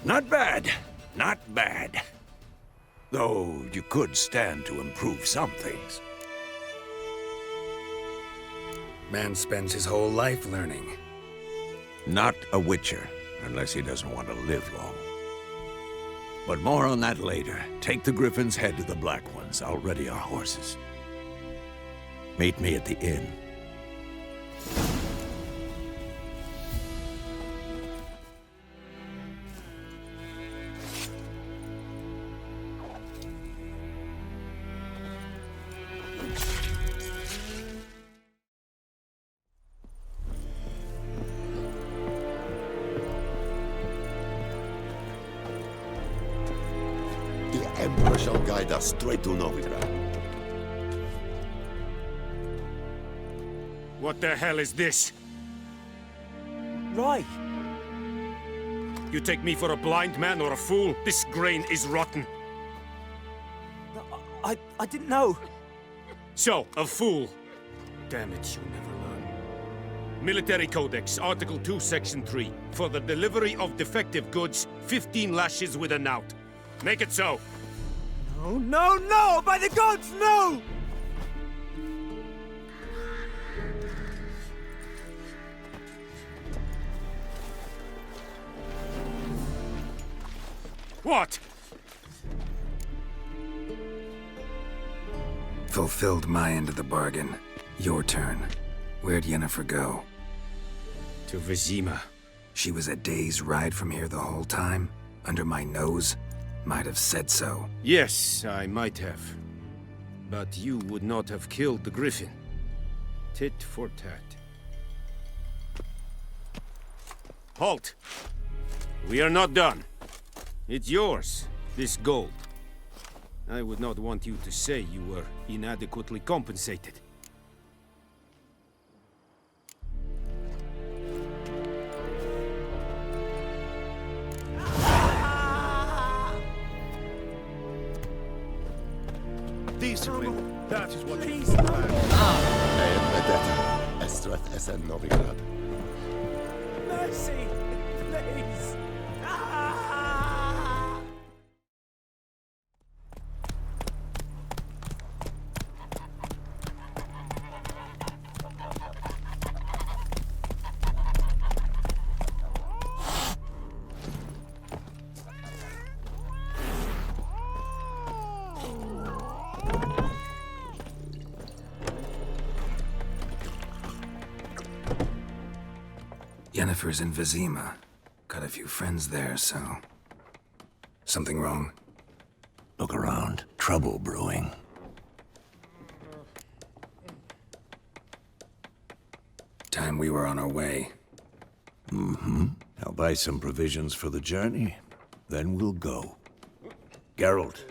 Not bad. Not bad. Though you could stand to improve some things. Man spends his whole life learning. Not a witcher, unless he doesn't want to live long. But more on that later. Take the Griffin's head to the Black Ones. I'll ready our horses. Meet me at the inn. The Emperor shall guide us straight to Novigrad. What the hell is this? Right. You take me for a blind man or a fool? This grain is rotten. I didn't know. So, a fool. Damn it, you never learn. Military Codex, Article 2, Section 3. For the delivery of defective goods, 15 lashes with a knout. Make it so. No, no, no! By the gods, no! What? Fulfilled my end of the bargain. Your turn. Where'd Yennefer go? To Vizima. She was a day's ride from here the whole time? Under my nose? Might have said so. Yes, I might have. But you would not have killed the Griffin. Tit for tat. Halt! We are not done. It's yours, this gold. I would not want you to say you were inadequately compensated. Discipline. That is what Please, no. Estret esen Novigrad. Mercy! Please! Yennefer's in Vizima. Got a few friends there, so... Something wrong? Look around. Trouble brewing. Time we were on our way. Mm-hmm. I'll buy some provisions for the journey. Then we'll go. Geralt,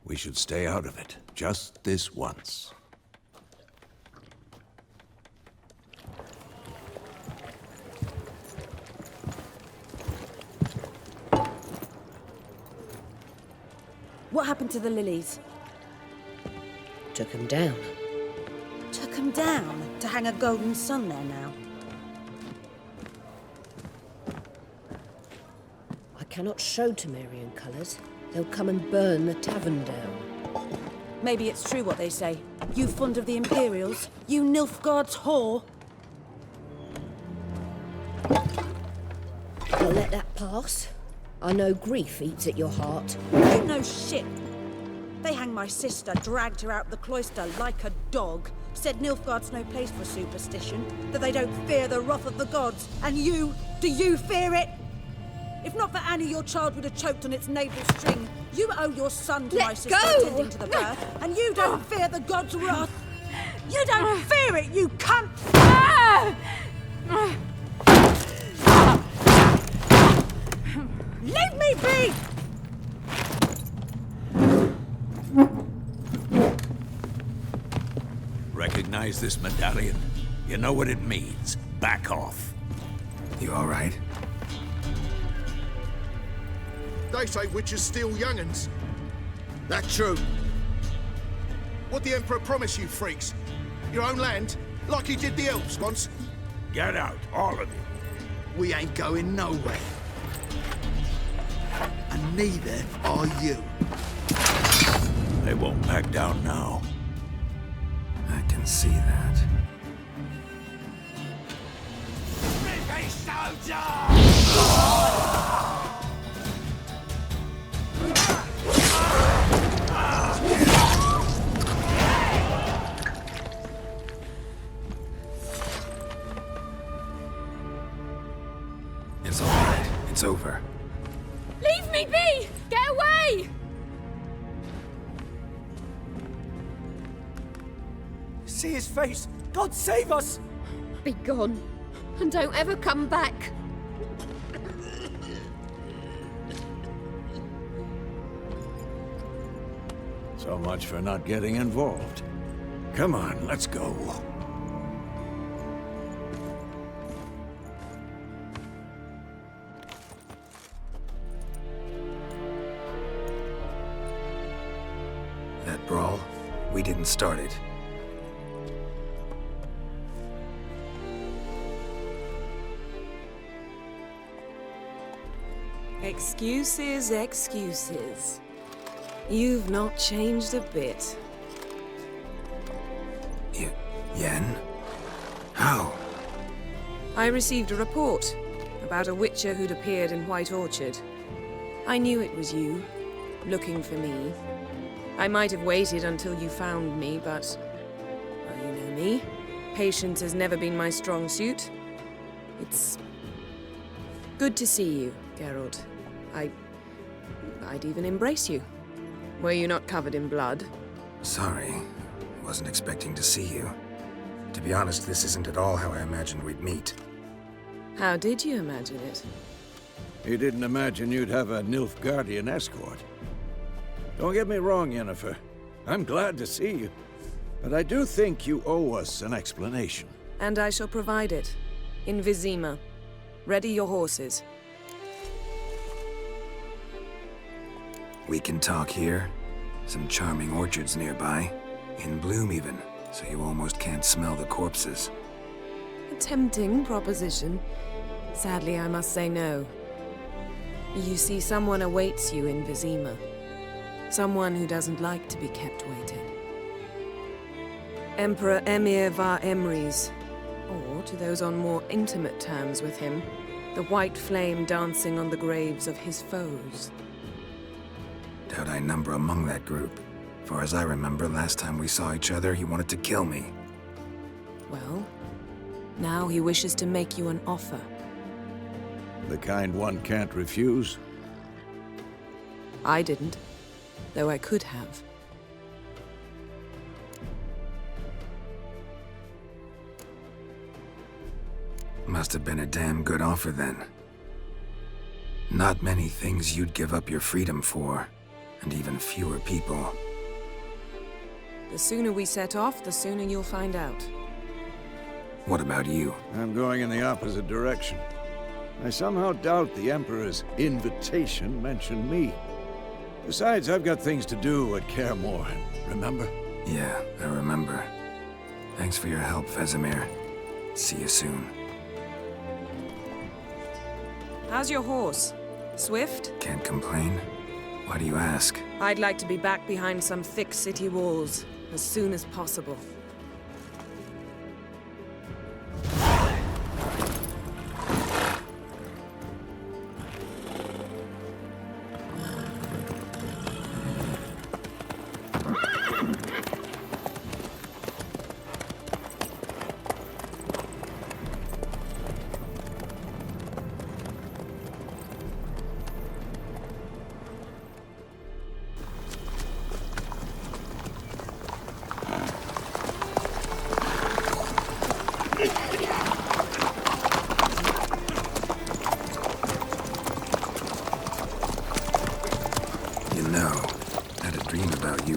we should stay out of it. Just this once. What happened to the lilies? Took him down. Took them down to hang a golden sun there now. I cannot show Temerian colours. They'll come and burn the tavern down. Maybe it's true what they say. You fond of the Imperials? You Nilfgaard's whore? I'll let that pass. I know grief eats at your heart. You know shit. They hanged my sister, dragged her out the cloister like a dog. Said Nilfgaard's no place for superstition, that they don't fear the wrath of the gods. And you, do you fear it? If not for Annie, your child would have choked on its navel string. You owe your son to my sister attending to the birth, and you don't fear the gods' wrath. You don't fear it, you cunt! Leave me be! Recognize this medallion? You know what it means. Back off. You all right? They say witches steal young'uns. That true? What the Emperor promise you, freaks? Your own land? Like he did the elves once? Get out, all of you. We ain't going nowhere. And neither are you. They won't back down now. I can see that. It's all right. It's over. Leave me be! Get away! See his face! God save us! Be gone, and don't ever come back. So much for not getting involved. Come on, let's go. That brawl, we didn't start it. Excuses, excuses. You've not changed a bit. Yen? How? I received a report about a witcher who'd appeared in White Orchard. I knew it was you, looking for me. I might have waited until you found me, but... well, you know me. Patience has never been my strong suit. It's... good to see you, Geralt. I'd even embrace you. Were you not covered in blood? Sorry. Wasn't expecting to see you. To be honest, this isn't at all how I imagined we'd meet. How did you imagine it? You didn't imagine you'd have a Nilfgaardian escort. Don't get me wrong, Yennefer. I'm glad to see you. But I do think you owe us an explanation. And I shall provide it. In Vizima. Ready your horses. We can talk here. Some charming orchards nearby. In bloom even, so you almost can't smell the corpses. A tempting proposition. Sadly, I must say no. You see, someone awaits you in Vizima. Someone who doesn't like to be kept waiting. Emperor Emir var Emrys, or to those on more intimate terms with him, the white flame dancing on the graves of his foes. Doubt I number among that group. Far as I remember, last time we saw each other, he wanted to kill me. Well, now he wishes to make you an offer. The kind one can't refuse? I didn't, though I could have. Must have been a damn good offer then. Not many things you'd give up your freedom for, and even fewer people. The sooner we set off, the sooner you'll find out. What about you? I'm going in the opposite direction. I somehow doubt the Emperor's invitation mentioned me. Besides, I've got things to do at Kaer Morhen, remember? Yeah, I remember. Thanks for your help, Vesemir. See you soon. How's your horse? Swift? Can't complain. Why do you ask? I'd like to be back behind some thick city walls as soon as possible.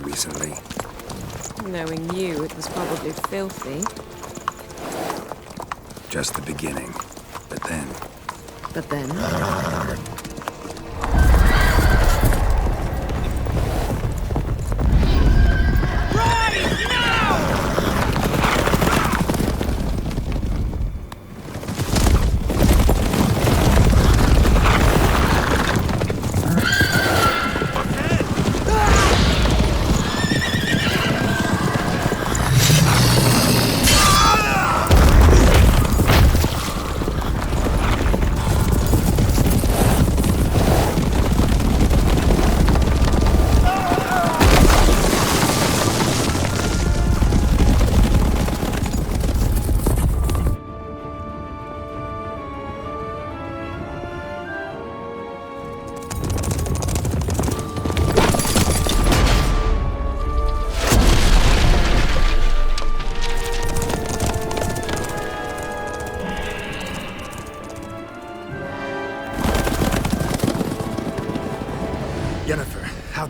Recently. Knowing you, it was probably filthy. Just the beginning. But then... But then?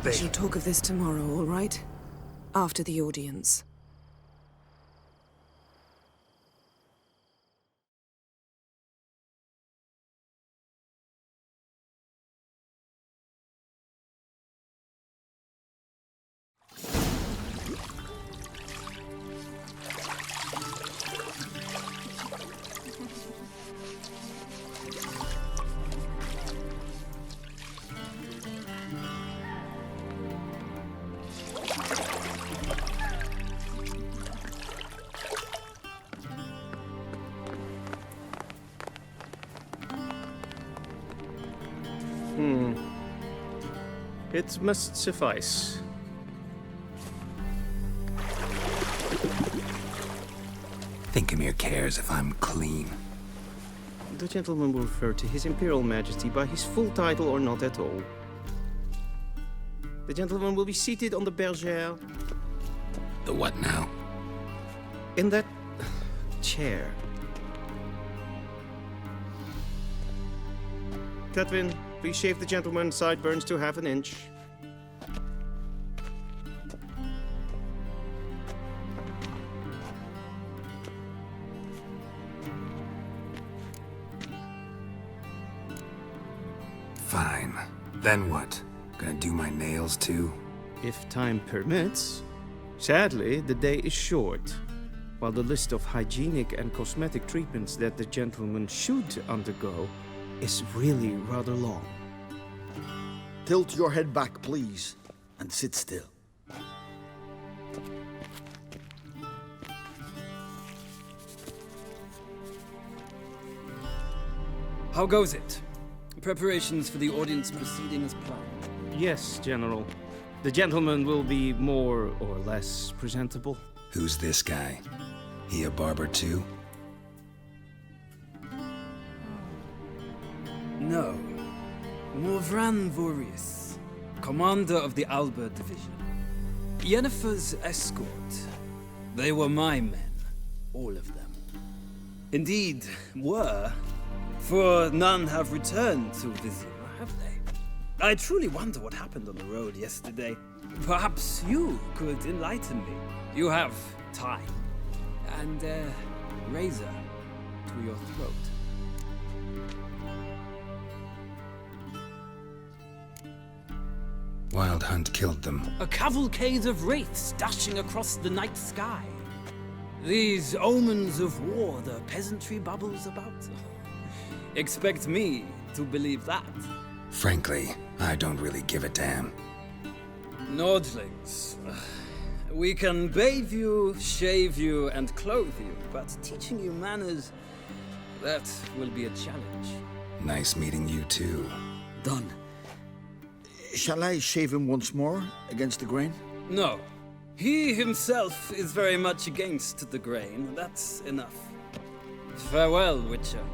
We shall talk of this tomorrow, all right? After the audience. It must suffice. Thinkamere cares if I'm clean. The gentleman will refer to His Imperial Majesty by his full title or not at all. The gentleman will be seated on the bergère. The what now? In that chair. Catwin, please shave the gentleman's sideburns to half an inch. Fine. Then what? Gonna do my nails too? If time permits. Sadly, the day is short. While the list of hygienic and cosmetic treatments that the gentleman should undergo is really rather long. Tilt your head back, please, and sit still. How goes it? Preparations for the audience proceeding as planned? Yes, General. The gentleman will be more or less presentable. Who's this guy? He a barber too? No. Morvran Vorius, commander of the Alba division. Yennefer's escort. They were my men, all of them. Indeed, were, for none have returned to Vizir, have they? I truly wonder what happened on the road yesterday. Perhaps you could enlighten me. You have time, and a razor to your throat. Wild Hunt killed them. A cavalcade of wraiths dashing across the night sky. These omens of war the peasantry bubbles about. Expect me to believe that. Frankly, I don't really give a damn. Nordlings. We can bathe you, shave you, and clothe you, but teaching you manners, that will be a challenge. Nice meeting you too. Done. Shall I shave him once more, against the grain? No. He himself is very much against the grain. That's enough. Farewell, Witcher.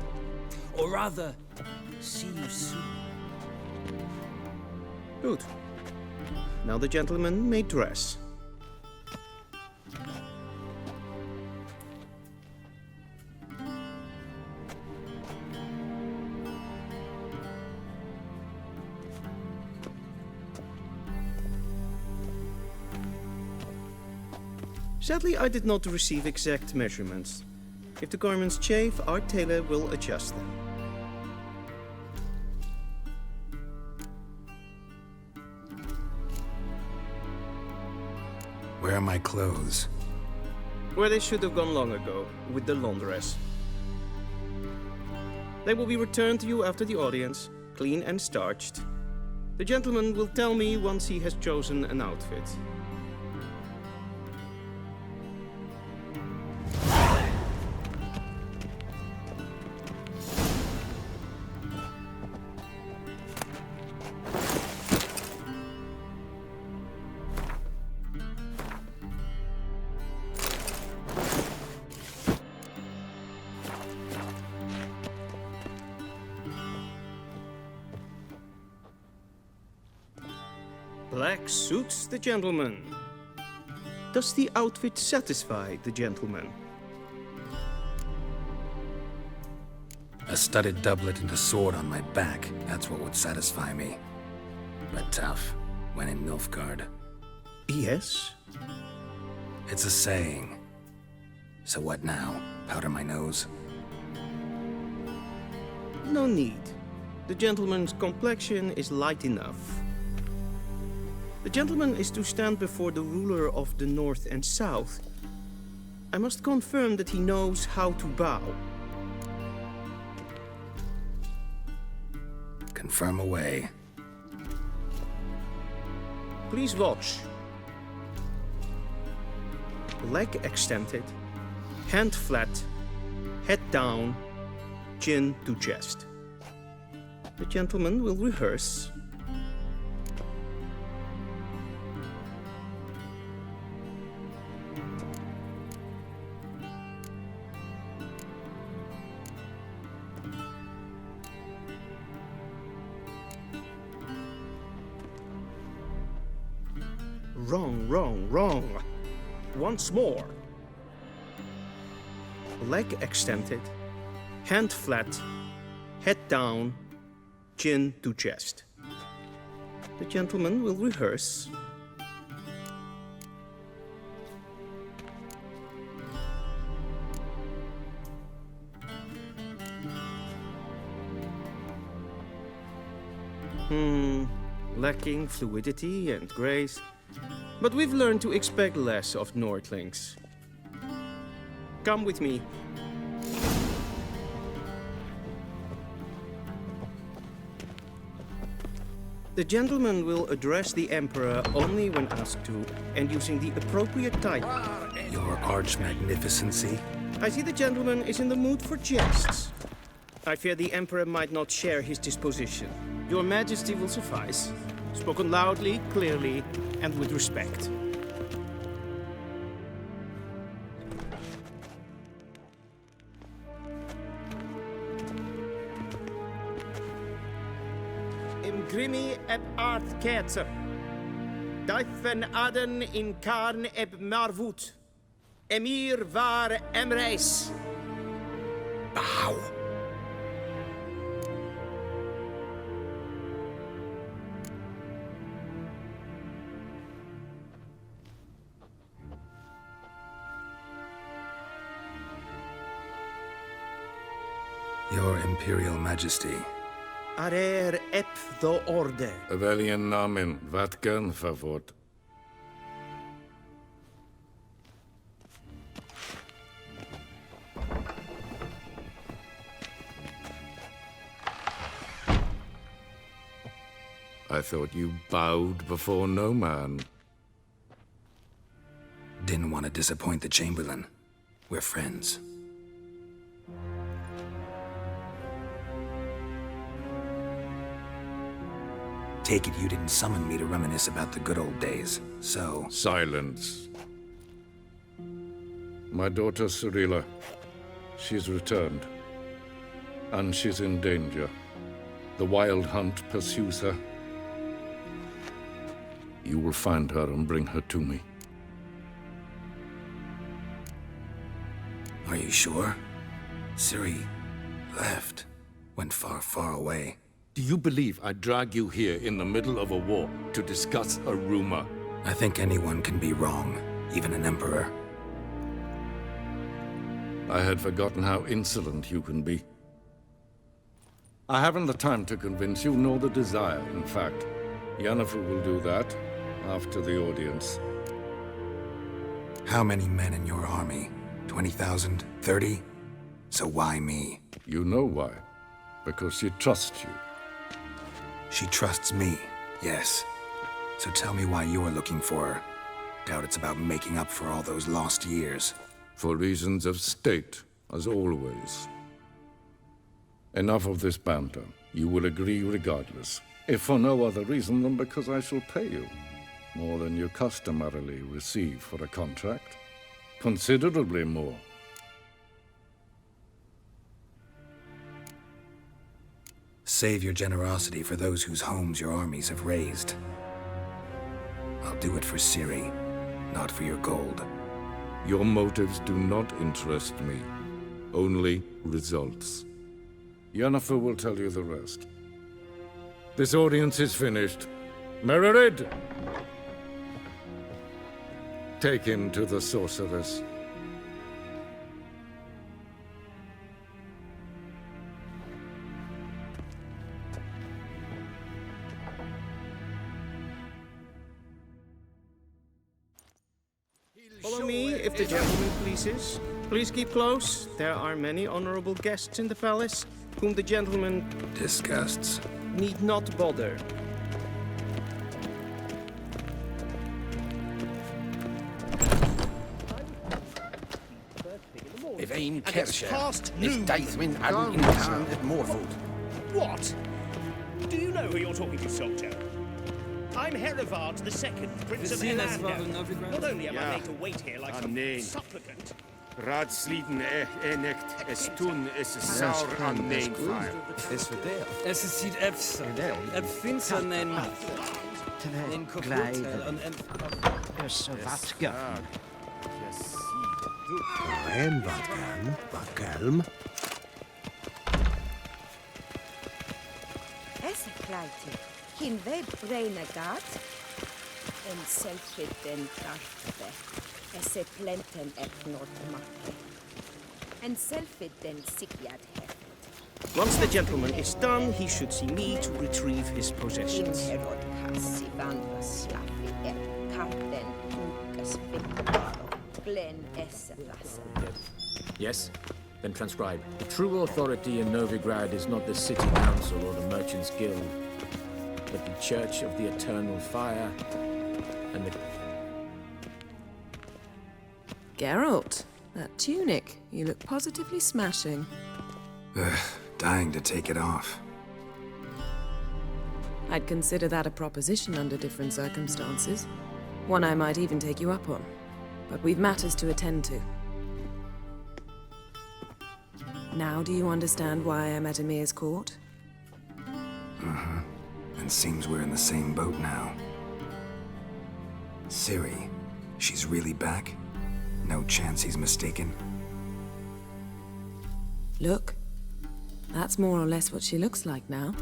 Or rather, see you soon. Good. Now the gentleman may dress. Sadly, I did not receive exact measurements. If the garments chafe, our tailor will adjust them. Where are my clothes? Where they should have gone long ago, with the laundress. They will be returned to you after the audience, clean and starched. The gentleman will tell me once he has chosen an outfit. Black suits the gentleman. Does the outfit satisfy the gentleman? A studded doublet and a sword on my back, that's what would satisfy me. But tough, when in Nilfgaard. Yes? It's a saying. So what now? Powder my nose? No need. The gentleman's complexion is light enough. The gentleman is to stand before the ruler of the North and South. I must confirm that he knows how to bow. Confirm away. Please watch. Leg extended, hand flat, head down, chin to chest. The gentleman will rehearse. Wrong, wrong, wrong. Once more. Leg extended, hand flat, head down, chin to chest. The gentleman will rehearse. Lacking fluidity and grace. But we've learned to expect less of Nordlings. Come with me. The gentleman will address the Emperor only when asked to, and using the appropriate title. Your Arch-Magnificency? I see the gentleman is in the mood for jests. I fear the Emperor might not share his disposition. Your Majesty will suffice. Spoken loudly, clearly, and with respect. Imgrimi eb art ketzer. Dijfen aden in karn eb marvoet. Emir var emreis. Bow. Your Imperial Majesty. Arer ep the orde. Weljen namen, wat kan favort? I thought you bowed before no man. Didn't want to disappoint the Chamberlain. We're friends. Take it you didn't summon me to reminisce about the good old days, so... Silence. My daughter Cirilla, she's returned. And she's in danger. The Wild Hunt pursues her. You will find her and bring her to me. Are you sure? Ciri left. Went far, far away. Do you believe I'd drag you here in the middle of a war to discuss a rumor? I think anyone can be wrong, even an emperor. I had forgotten how insolent you can be. I haven't the time to convince you, nor the desire, in fact. Yennefer will do that after the audience. How many men in your army? 20,000? 30? So why me? You know why. Because she trusts you. She trusts me, yes. So tell me why you're looking for her. Doubt it's about making up for all those lost years. For reasons of state, as always. Enough of this banter. You will agree regardless. If for no other reason than because I shall pay you. More than you customarily receive for a contract. Considerably more. Save your generosity for those whose homes your armies have razed. I'll do it for Ciri, not for your gold. Your motives do not interest me. Only results. Yennefer will tell you the rest. This audience is finished. Mererid! Take him to the sorceress. Follow me, if the gentleman pleases. Please keep close. There are many honorable guests in the palace, whom the gentleman... disgusts. ...need not bother. If aim Kershaw, if Daithwin hadn't in town at Morford. What? Do you know who you're talking to, soldier? I'm Herivard II, Prince of Elanda. Not only am I made to wait here like some supplicant. Raadsleden echt es toen is het saur aan mijn fire. Is verdeel. Es is ziet efsa. Finns en en glijden. Så wat gaan. En wat kalm. Esse kleite, hin web renegat, en selfiden karfe, esse plenten et notmakke, en selfiden sigjad heft. Once the gentleman is done, he should see me to retrieve his possessions. Inherod kassi vandras slaffi et karten tukas vittaro, glen esse lassen. Yes? Then transcribe. The true authority in Novigrad is not the city council or the merchants' guild, but the Church of the Eternal Fire and the... Geralt, that tunic. You look positively smashing. Ugh, dying to take it off. I'd consider that a proposition under different circumstances. One I might even take you up on. But we've matters to attend to. Now do you understand why I'm at Emir's court? Uh-huh. And seems we're in the same boat now. Ciri, she's really back? No chance he's mistaken? Look. That's more or less what she looks like now.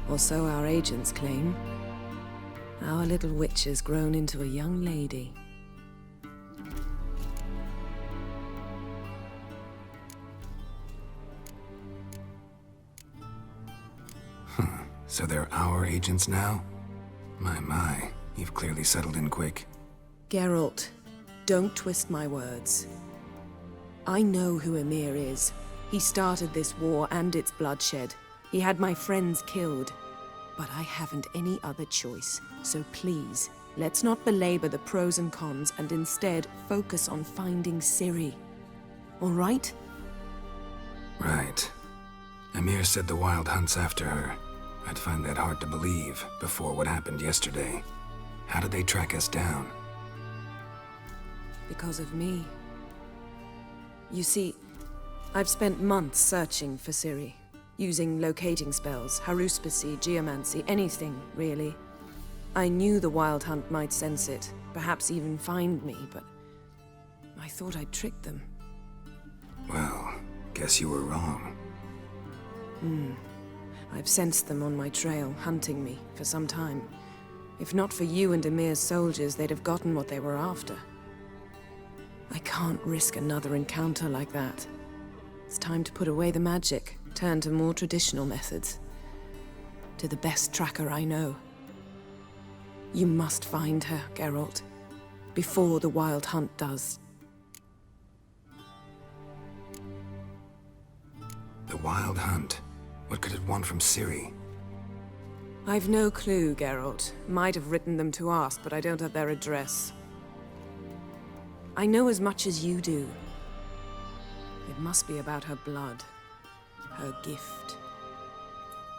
Or so our agents claim. Our little witch has grown into a young lady. So they're our agents now? My, you've clearly settled in quick. Geralt, don't twist my words. I know who Emir is. He started this war and its bloodshed. He had my friends killed. But I haven't any other choice, so please, let's not belabor the pros and cons and instead focus on finding Ciri. All right? Right. Emir said the Wild Hunt's after her. I'd find that hard to believe before what happened yesterday. How did they track us down? Because of me. You see, I've spent months searching for Ciri, using locating spells, haruspicy, geomancy, anything, really. I knew the Wild Hunt might sense it, perhaps even find me, but I thought I'd tricked them. Well, guess you were wrong. I've sensed them on my trail, hunting me, for some time. If not for you and Emir's soldiers, they'd have gotten what they were after. I can't risk another encounter like that. It's time to put away the magic, turn to more traditional methods. To the best tracker I know. You must find her, Geralt, before the Wild Hunt does. The Wild Hunt? What could it want from Ciri? I've no clue, Geralt. Might have written them to ask, but I don't have their address. I know as much as you do. It must be about her blood. Her gift.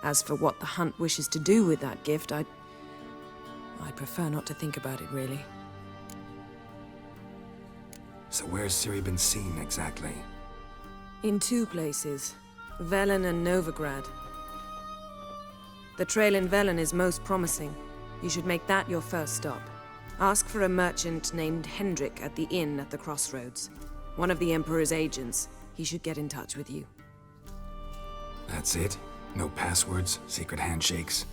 As for what the Hunt wishes to do with that gift, I'd prefer not to think about it, really. So where's Ciri been seen, exactly? In two places. Velen and Novigrad. The trail in Velen is most promising. You should make that your first stop. Ask for a merchant named Hendrik at the inn at the crossroads. One of the Emperor's agents. He should get in touch with you. That's it? No passwords, secret handshakes?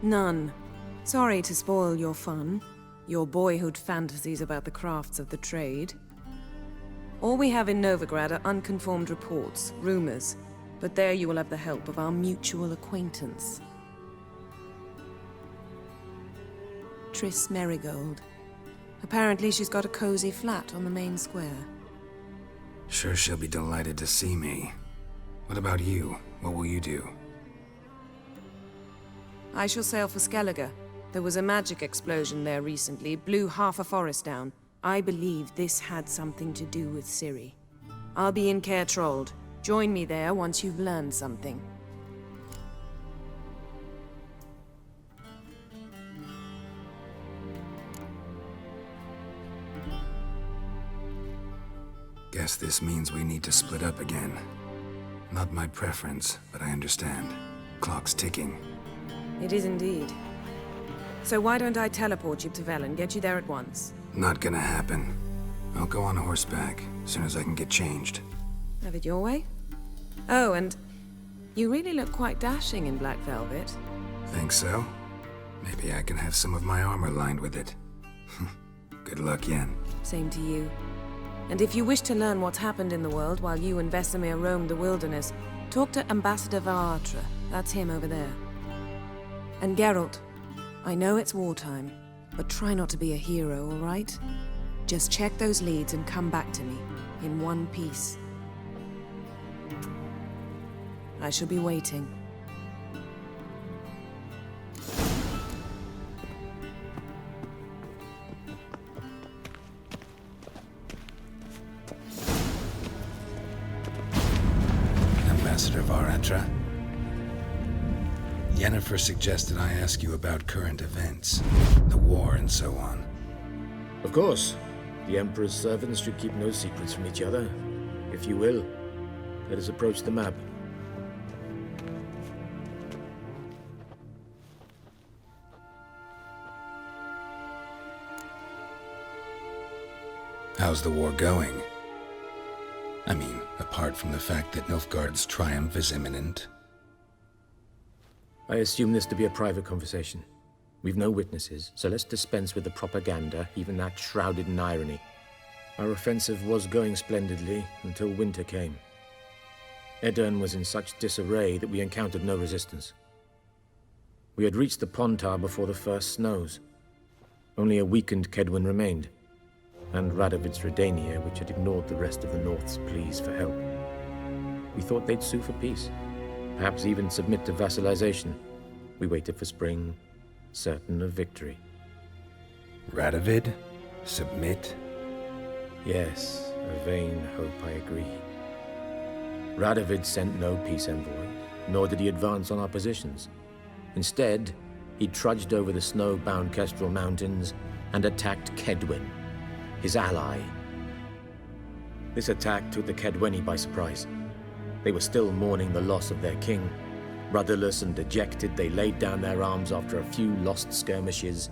None. Sorry to spoil your fun. Your boyhood fantasies about the crafts of the trade. All we have in Novigrad are unconfirmed reports, rumors. But there you will have the help of our mutual acquaintance. Triss Merigold. Apparently she's got a cozy flat on the main square. Sure she'll be delighted to see me. What about you? What will you do? I shall sail for Skellige. There was a magic explosion there recently, blew half a forest down. I believe this had something to do with Ciri. I'll be in Caer Trold. Join me there once you've learned something. Guess this means we need to split up again. Not my preference, but I understand. Clock's ticking. It is indeed. So why don't I teleport you to Velen, get you there at once? Not gonna happen. I'll go on horseback, as soon as I can get changed. Have it your way? Oh, and you really look quite dashing in black velvet. Think so? Maybe I can have some of my armor lined with it. Good luck, Yen. Same to you. And if you wish to learn what's happened in the world while you and Vesemir roamed the wilderness, talk to Ambassador Varatra. That's him over there. And Geralt, I know it's wartime, but try not to be a hero, all right? Just check those leads and come back to me, in one piece. I shall be waiting. Ambassador Varatra. Yennefer suggested I ask you about current events, the war and so on. Of course. The Emperor's servants should keep no secrets from each other. If you will, let us approach the map. How's the war going? I mean, apart from the fact that Nilfgaard's triumph is imminent. I assume this to be a private conversation. We've no witnesses, so let's dispense with the propaganda, even that shrouded in irony. Our offensive was going splendidly until winter came. Edirn was in such disarray that we encountered no resistance. We had reached the Pontar before the first snows. Only a weakened Kedwin remained, and Radovid's Redania, which had ignored the rest of the North's pleas for help. We thought they'd sue for peace, perhaps even submit to vassalization. We waited for spring, certain of victory. Radovid? Submit? Yes, a vain hope, I agree. Radovid sent no peace envoy, nor did he advance on our positions. Instead, he trudged over the snow-bound Kestrel Mountains and attacked Kedwen, his ally. This attack took the Kedweni by surprise. They were still mourning the loss of their king. Rudderless and dejected, they laid down their arms after a few lost skirmishes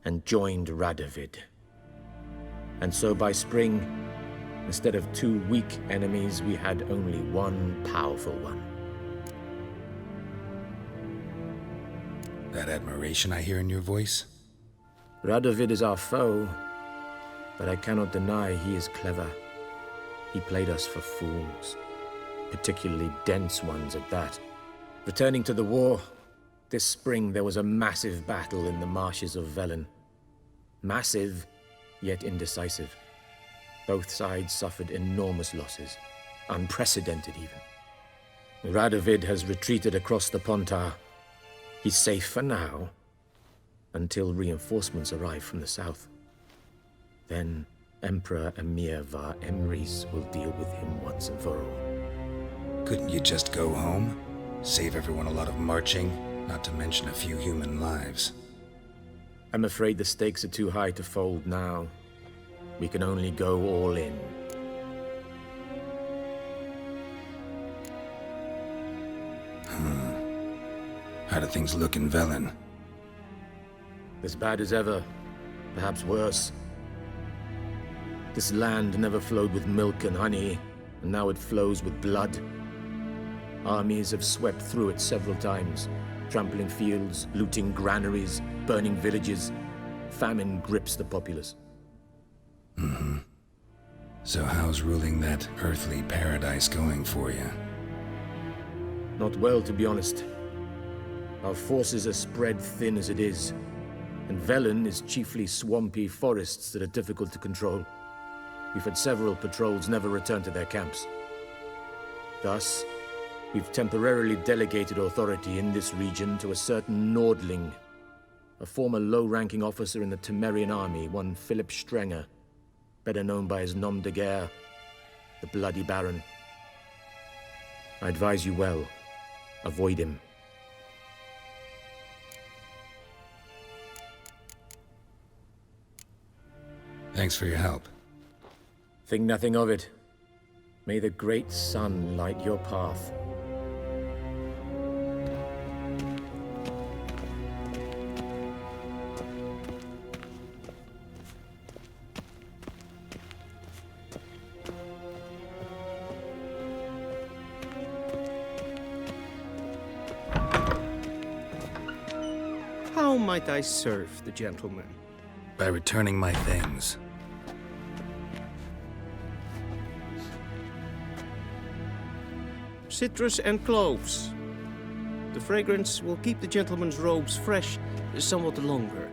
and joined Radovid. And so by spring, instead of 2 weak enemies, we had only one powerful one. That admiration I hear in your voice? Radovid is our foe, but I cannot deny he is clever. He played us for fools, particularly dense ones at that. Returning to the war, this spring there was a massive battle in the marshes of Velen. Massive, yet indecisive. Both sides suffered enormous losses, unprecedented even. Radovid has retreated across the Pontar. He's safe for now, until reinforcements arrive from the south. Then Emperor Emir var Emrys will deal with him once and for all. Couldn't you just go home? Save everyone a lot of marching, not to mention a few human lives. I'm afraid the stakes are too high to fold now. We can only go all in. How do things look in Velen? As bad as ever, perhaps worse. This land never flowed with milk and honey, and now it flows with blood. Armies have swept through it several times, trampling fields, looting granaries, burning villages. Famine grips the populace. So how's ruling that earthly paradise going for you? Not well, to be honest. Our forces are spread thin as it is, and Velen is chiefly swampy forests that are difficult to control. We've had several patrols never return to their camps. Thus, we've temporarily delegated authority in this region to a certain Nordling, a former low-ranking officer in the Temerian army, one Philip Strenger, better known by his nom de guerre, the Bloody Baron. I advise you well, avoid him. Thanks for your help. Think nothing of it. May the great sun light your path. How might I serve the gentleman? By returning my things. Citrus and cloves. The fragrance will keep the gentleman's robes fresh somewhat longer.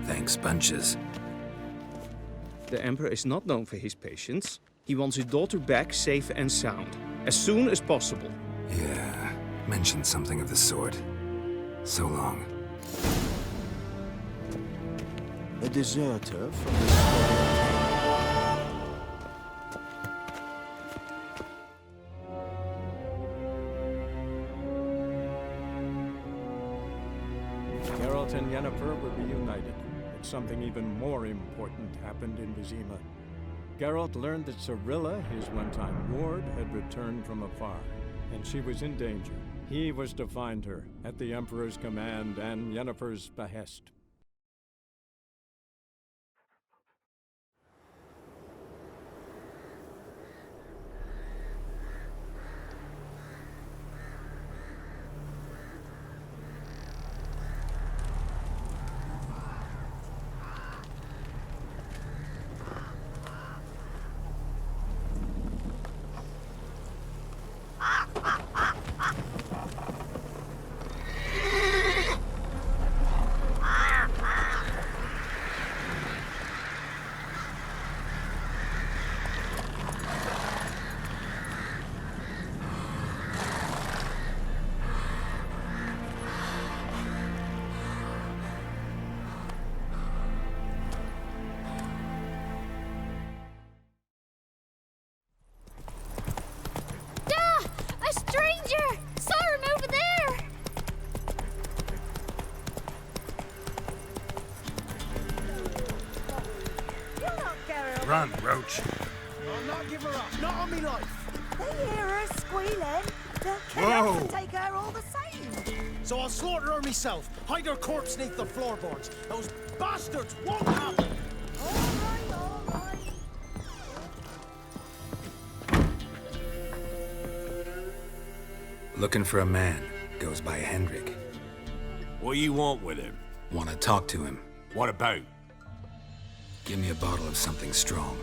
Thanks, bunches. The Emperor is not known for his patience. He wants his daughter back safe and sound, as soon as possible. Yeah, mentioned something of the sort. So long. A deserter from the Geralt and Yennefer were reunited, but something even more important happened in Vizima. Geralt learned that Cirilla, his one-time ward, had returned from afar, and she was in danger. He was to find her, at the Emperor's command and Yennefer's behest. Run, Roach. I'll not give her up. Not on me life. They hear her squealing. They'll kill Whoa. us and take her all the same. So I'll slaughter her myself. Hide her corpse neath the floorboards. Those bastards won't happen. All right, all right. Looking for a man. Goes by Hendrik. What do you want with him? Want to talk to him. What about? Give me a bottle of something strong.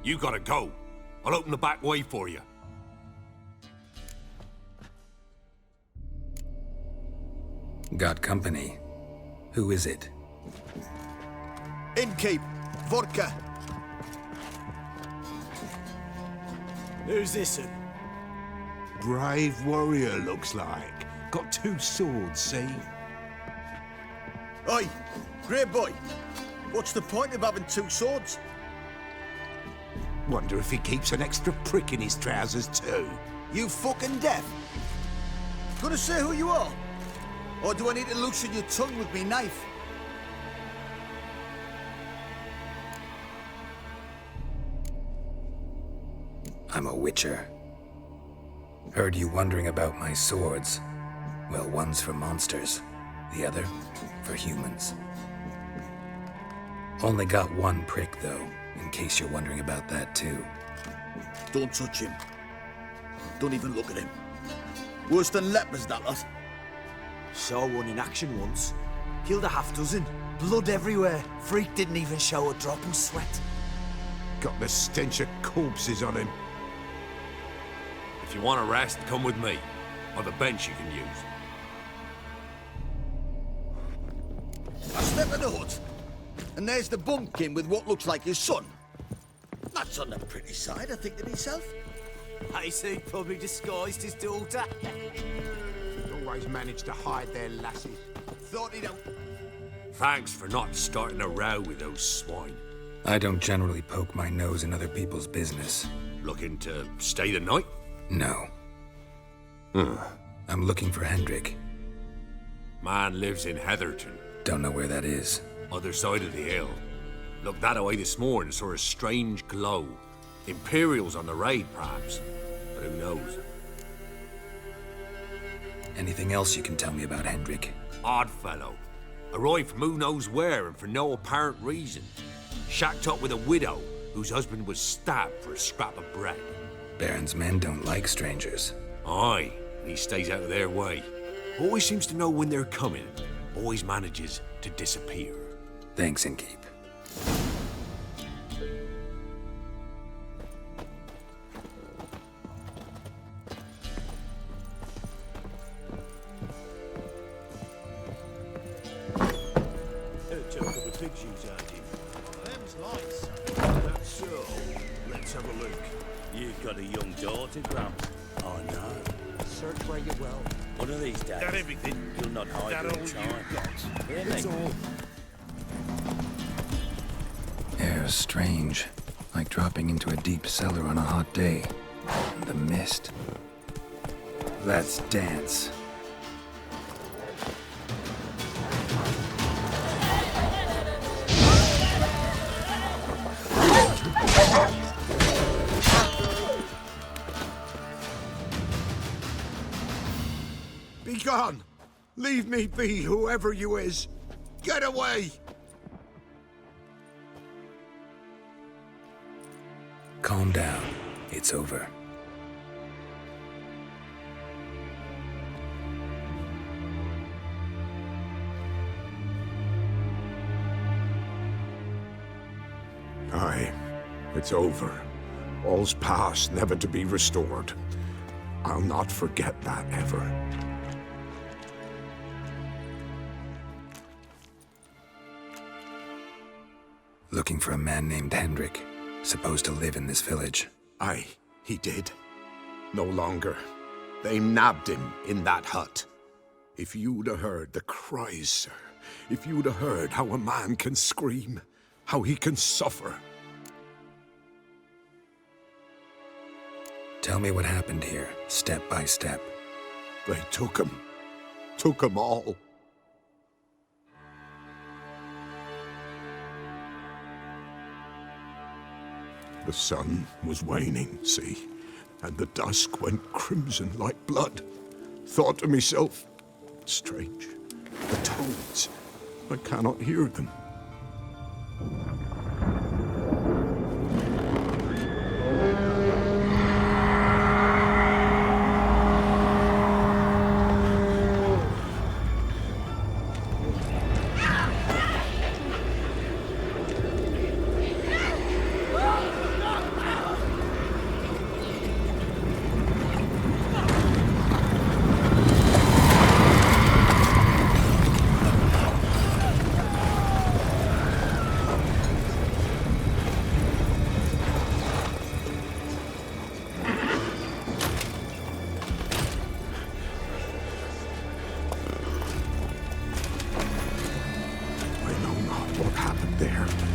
You gotta go. I'll open the back way for you. Got company. Who is it? Innkeep. Vodka. Who's this? Brave warrior, looks like. Got 2 swords, see? Oi, great boy. What's the point of having 2 swords? Wonder if he keeps an extra prick in his trousers too. You fucking deaf? Gonna say who you are? Or do I need to loosen your tongue with me knife? I'm a witcher. Heard you wondering about my swords. Well, one's for monsters, the other for humans. Only got 1 prick, though, in case you're wondering about that, too. Don't touch him. Don't even look at him. Worse than lepers, that lot. Saw one in action once. Killed a half-dozen. Blood everywhere. Freak didn't even show a drop of sweat. Got the stench of corpses on him. If you want a rest, come with me. Or the bench you can use. I step in the hut, and there's the bumpkin with what looks like his son. That's on the pretty side, I think to myself. I see, probably disguised his daughter. Always managed to hide their lasses. Thought he'd out. Thanks for not starting a row with those swine. I don't generally poke my nose in other people's business. Looking to stay the night? No. I'm looking for Hendrik. Man lives in Heatherton. Don't know where that is. Other side of the hill. Looked that away this morning, saw a strange glow. Imperials on the raid, perhaps. But who knows? Anything else you can tell me about Hendrik? Odd fellow. Arrived from who knows where and for no apparent reason. Shacked up with a widow whose husband was stabbed for a scrap of bread. Baron's men don't like strangers. Aye, and he stays out of their way. Always seems to know when they're coming. Always manages to disappear. Thanks, Innkeep. Them's lights. That's so. Let's have a look. You've got a young daughter, Gramps. Oh, no. Search where you will. One of these days, That everything? you'll not hide That her all in you time. got? Hear It's me? all. Air's strange. Like dropping into a deep cellar on a hot day. The mist. Let's dance. Be gone! Leave me be, whoever you is! Get away! Calm down. It's over. Aye, it's over. All's past, never to be restored. I'll not forget that ever. Looking for a man named Hendrik. Supposed to live in this village. Aye, he did. No longer. They nabbed him in that hut. If you'd have heard the cries, sir. If you'd have heard how a man can scream, how he can suffer. Tell me what happened here, step by step. They took 'em. Took 'em all. The sun was waning, see, and the dusk went crimson like blood. Thought to myself, strange, the toads, I cannot hear them.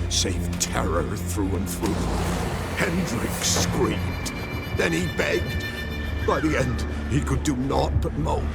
Save terror through and through. Hendrik screamed. Then he begged. By the end, he could do naught but moan.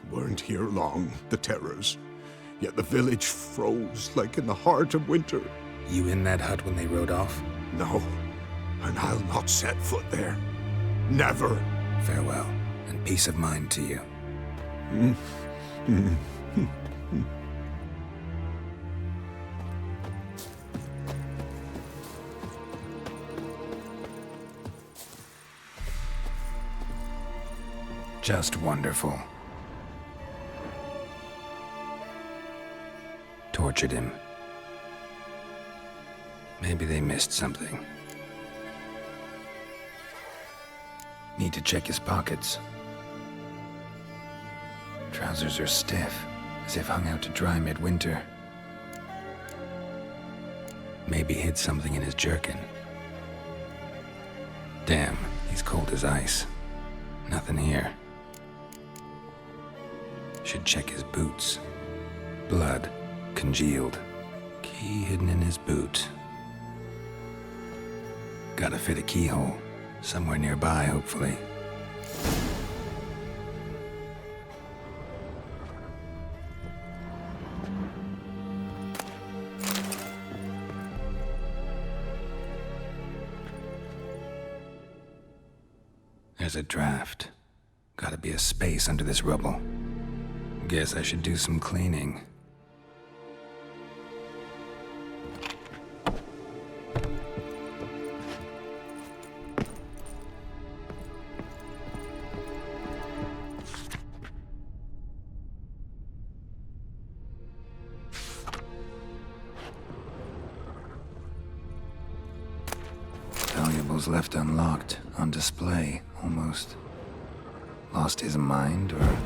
Weren't here long, the terrors. Yet the village froze like in the heart of winter. You in that hut when they rode off? No, and I'll not set foot there. Never. Farewell, and peace of mind to you. Just wonderful. Tortured him. Maybe they missed something. Need to check his pockets. Trousers are stiff, as if hung out to dry midwinter. Maybe hid something in his jerkin. Damn, he's cold as ice. Nothing here. Should check his boots. Blood. Congealed. Key hidden in his boot. Gotta fit a keyhole. Somewhere nearby, hopefully. There's a draft. Gotta be a space under this rubble. Guess I should do some cleaning. Valuables left unlocked, on display, almost. Lost his mind, or...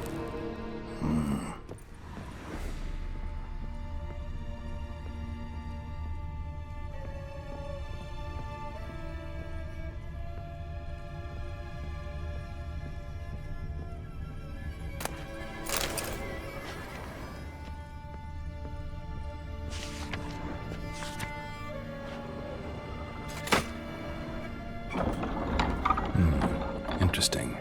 Interesting.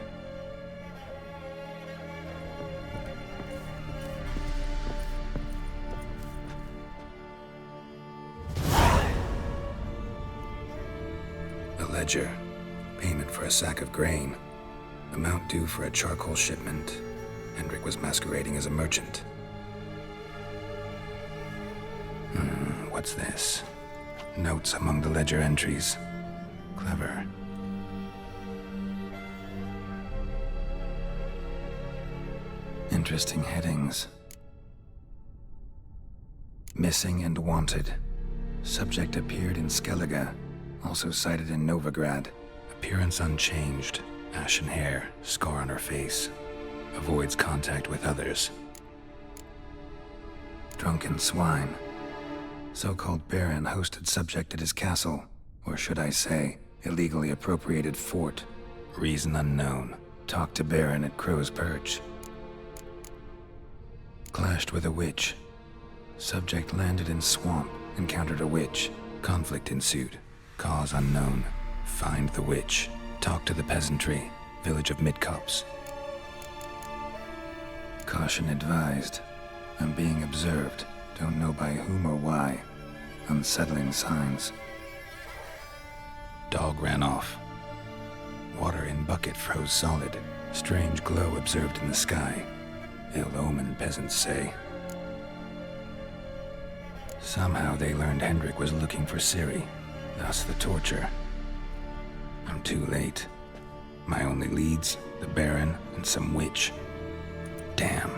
A ledger. Payment for a sack of grain. Amount due for a charcoal shipment. Hendrik was masquerading as a merchant. What's this? Notes among the ledger entries. Clever. Interesting headings. Missing and wanted. Subject appeared in Skellige, also sighted in Novigrad. Appearance unchanged. Ashen hair, scar on her face. Avoids contact with others. Drunken swine. So-called Baron hosted subject at his castle, or should I say, illegally appropriated fort. Reason unknown. Talked to Baron at Crow's Perch. Clashed with a witch. Subject landed in swamp, encountered a witch. Conflict ensued. Cause unknown. Find the witch. Talk to the peasantry. Village of Midcopse. Caution advised. I'm being observed. Don't know by whom or why. Unsettling signs. Dog ran off. Water in bucket froze solid. Strange glow observed in the sky. Ill omen, peasants say. Somehow they learned Hendrik was looking for Ciri. Thus the torture. I'm too late. My only leads, the Baron and some witch. Damn.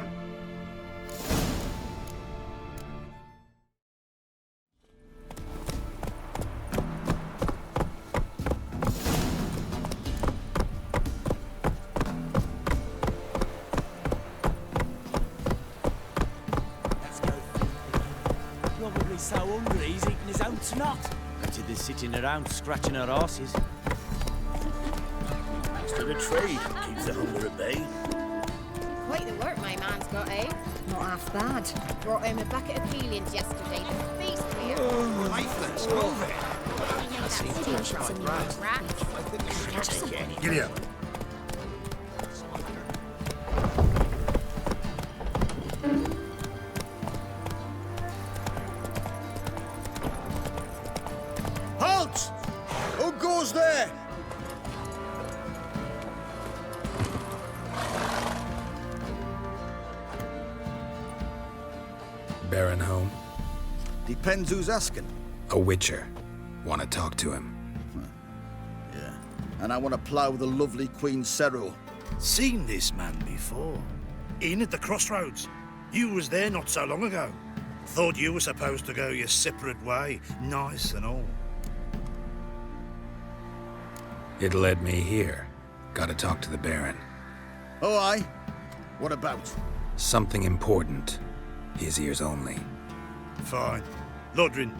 Probably so hungry he's eating his own snot. Better than sitting around scratching our asses. The trade keeps the hunger at bay. Quite the work my man's got, eh? Not half bad. Brought him a bucket of peelings yesterday. The feast here. Lifeless, move it. Giddy up. Halt! Who goes there? Baron home? Depends who's asking. A witcher. Want to talk to him. Yeah. And I want to plough the lovely Queen Cero. Seen this man before. In at the crossroads. You was there not so long ago. Thought you were supposed to go your separate way, nice and all. It led me here. Gotta talk to the Baron. Oh, aye? What about? Something important. His ears only. Fine. Lodrin,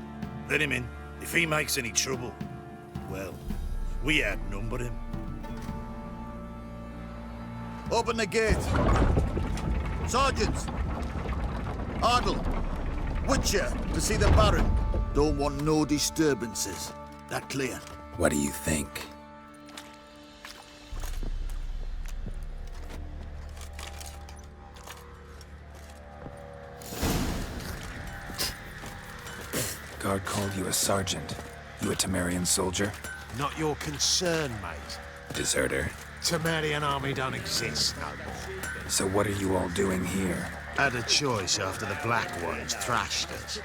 let him in. If he makes any trouble, well, we outnumber him. Open the gate. Sergeants! Ardle! Witcher, to see the Baron. Don't want no disturbances. That clear? What do you think? Guard called you a sergeant. You a Temerian soldier? Not your concern, mate. Deserter. Temerian army don't exist no more. So what are you all doing here? Had a choice after the Black Ones thrashed us.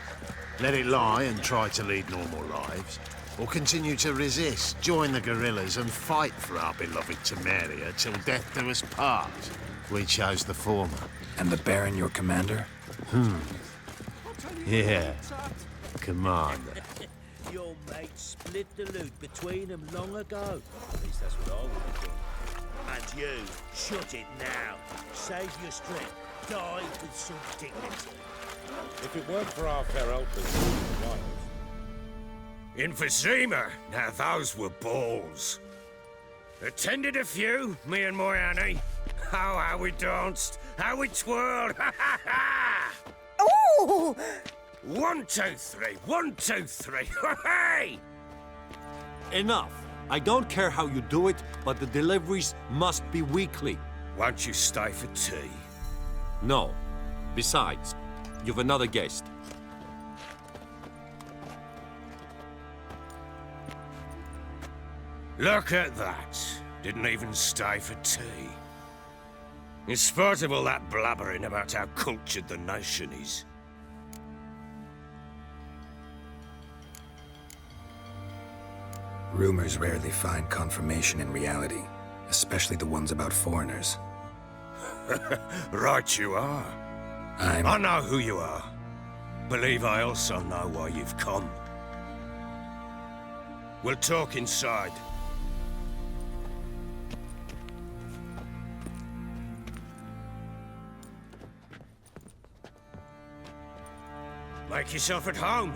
Let it lie and try to lead normal lives, or continue to resist, join the guerrillas and fight for our beloved Temeria till death do us part. We chose the former. And the Baron your commander? Yeah. Commander. Your mate split the loot between them long ago. At least that's what I would have done. And you, shut it now. Save your strength. Die with some dignity. If it weren't for our fair helpers, In Estreme, now those were balls. Attended a few, me and my Annie. Oh, how we danced, how we twirled, ha ha ha! Oh! 1, 2, 3, 1, 2, 3, hey! Enough. I don't care how you do it, but the deliveries must be weekly. Won't you stay for tea? No. Besides, you've another guest. Look at that. Didn't even stay for tea. In spite of all that blabbering about how cultured the nation is. Rumors rarely find confirmation in reality, especially the ones about foreigners. Right you are. I know who you are. Believe I also know why you've come. We'll talk inside. Make yourself at home.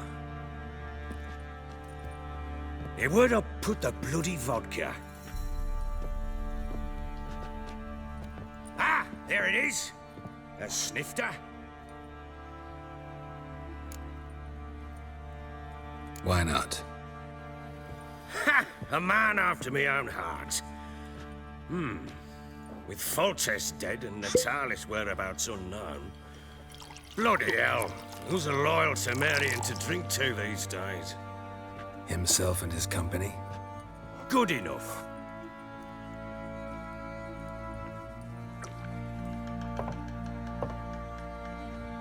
Hey, where'd I put the bloody vodka? Ah, there it is. A snifter. Why not? Ha! A man after my own heart. With Foltest dead and Natalis whereabouts unknown. Bloody hell. Who's a loyal Temerian to drink to these days? Himself and his company? Good enough.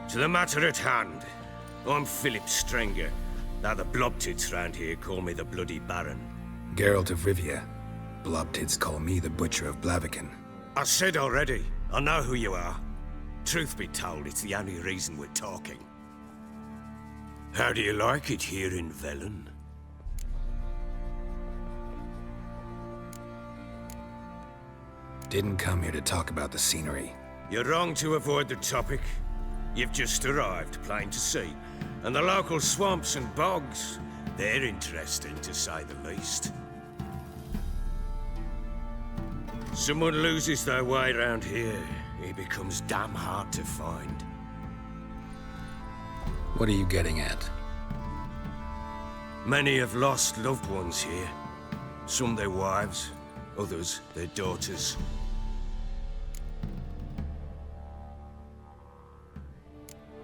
To the matter at hand. I'm Philip Strenger. Now the blobtits round here call me the Bloody Baron. Geralt of Rivia. Blobtits call me the Butcher of Blaviken. I said already, I know who you are. Truth be told, it's the only reason we're talking. How do you like it here in Velen? Didn't come here to talk about the scenery. You're wrong to avoid the topic. You've just arrived, plain to see. And the local swamps and bogs, they're interesting to say the least. Someone loses their way around here, he becomes damn hard to find. What are you getting at? Many have lost loved ones here. Some their wives, others their daughters.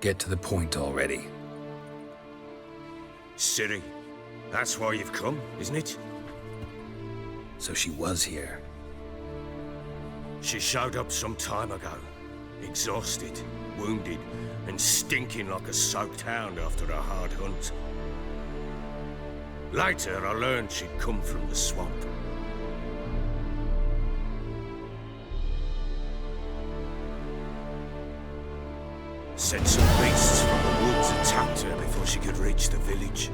Get to the point already. Ciri, that's why you've come, isn't it? So she was here. She showed up some time ago. Exhausted, wounded, and stinking like a soaked hound after a hard hunt. Later, I learned she'd come from the swamp. Said some beasts from the woods attacked her before she could reach the village.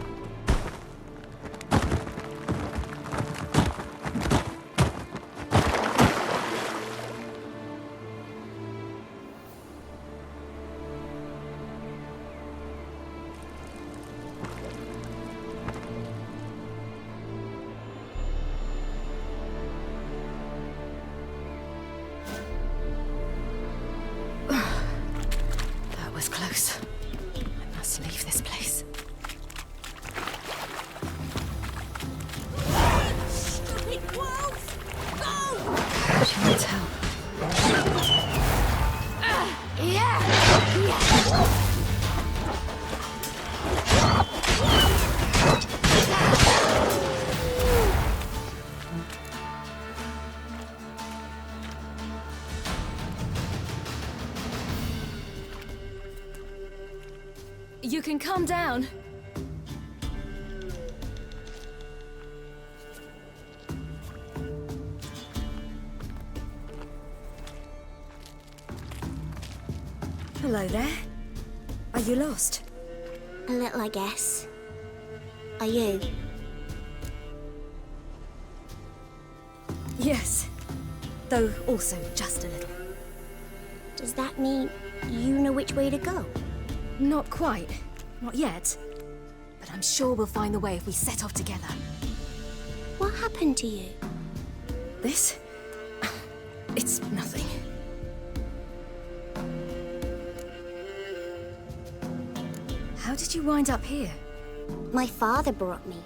Close. I must leave this place. Stupid wolves! Go! She needs help. You can calm down. Hello there. Are you lost? A little, I guess. Are you? Yes. Though also just a little. Does that mean you know which way to go? Not quite. Not yet. But I'm sure we'll find the way if we set off together. What happened to you? This? It's nothing. How did you wind up here? My father brought me.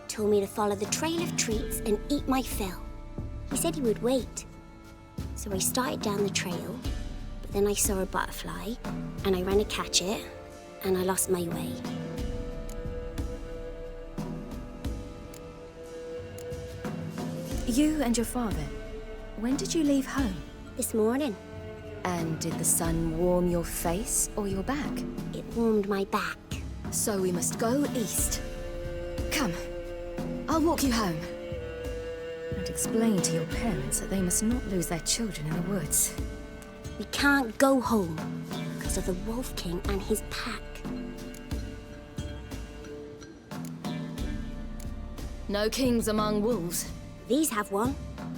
Told me to follow the trail of treats and eat my fill. He said he would wait. So I started down the trail, but then I saw a butterfly, and I ran to catch it, and I lost my way. You and your father, when did you leave home? This morning. And did the sun warm your face or your back? It warmed my back. So we must go east. Come, I'll walk you home. And explain to your parents that they must not lose their children in the woods. We can't go home because of the Wolf King and his pack. No kings among wolves. These have one.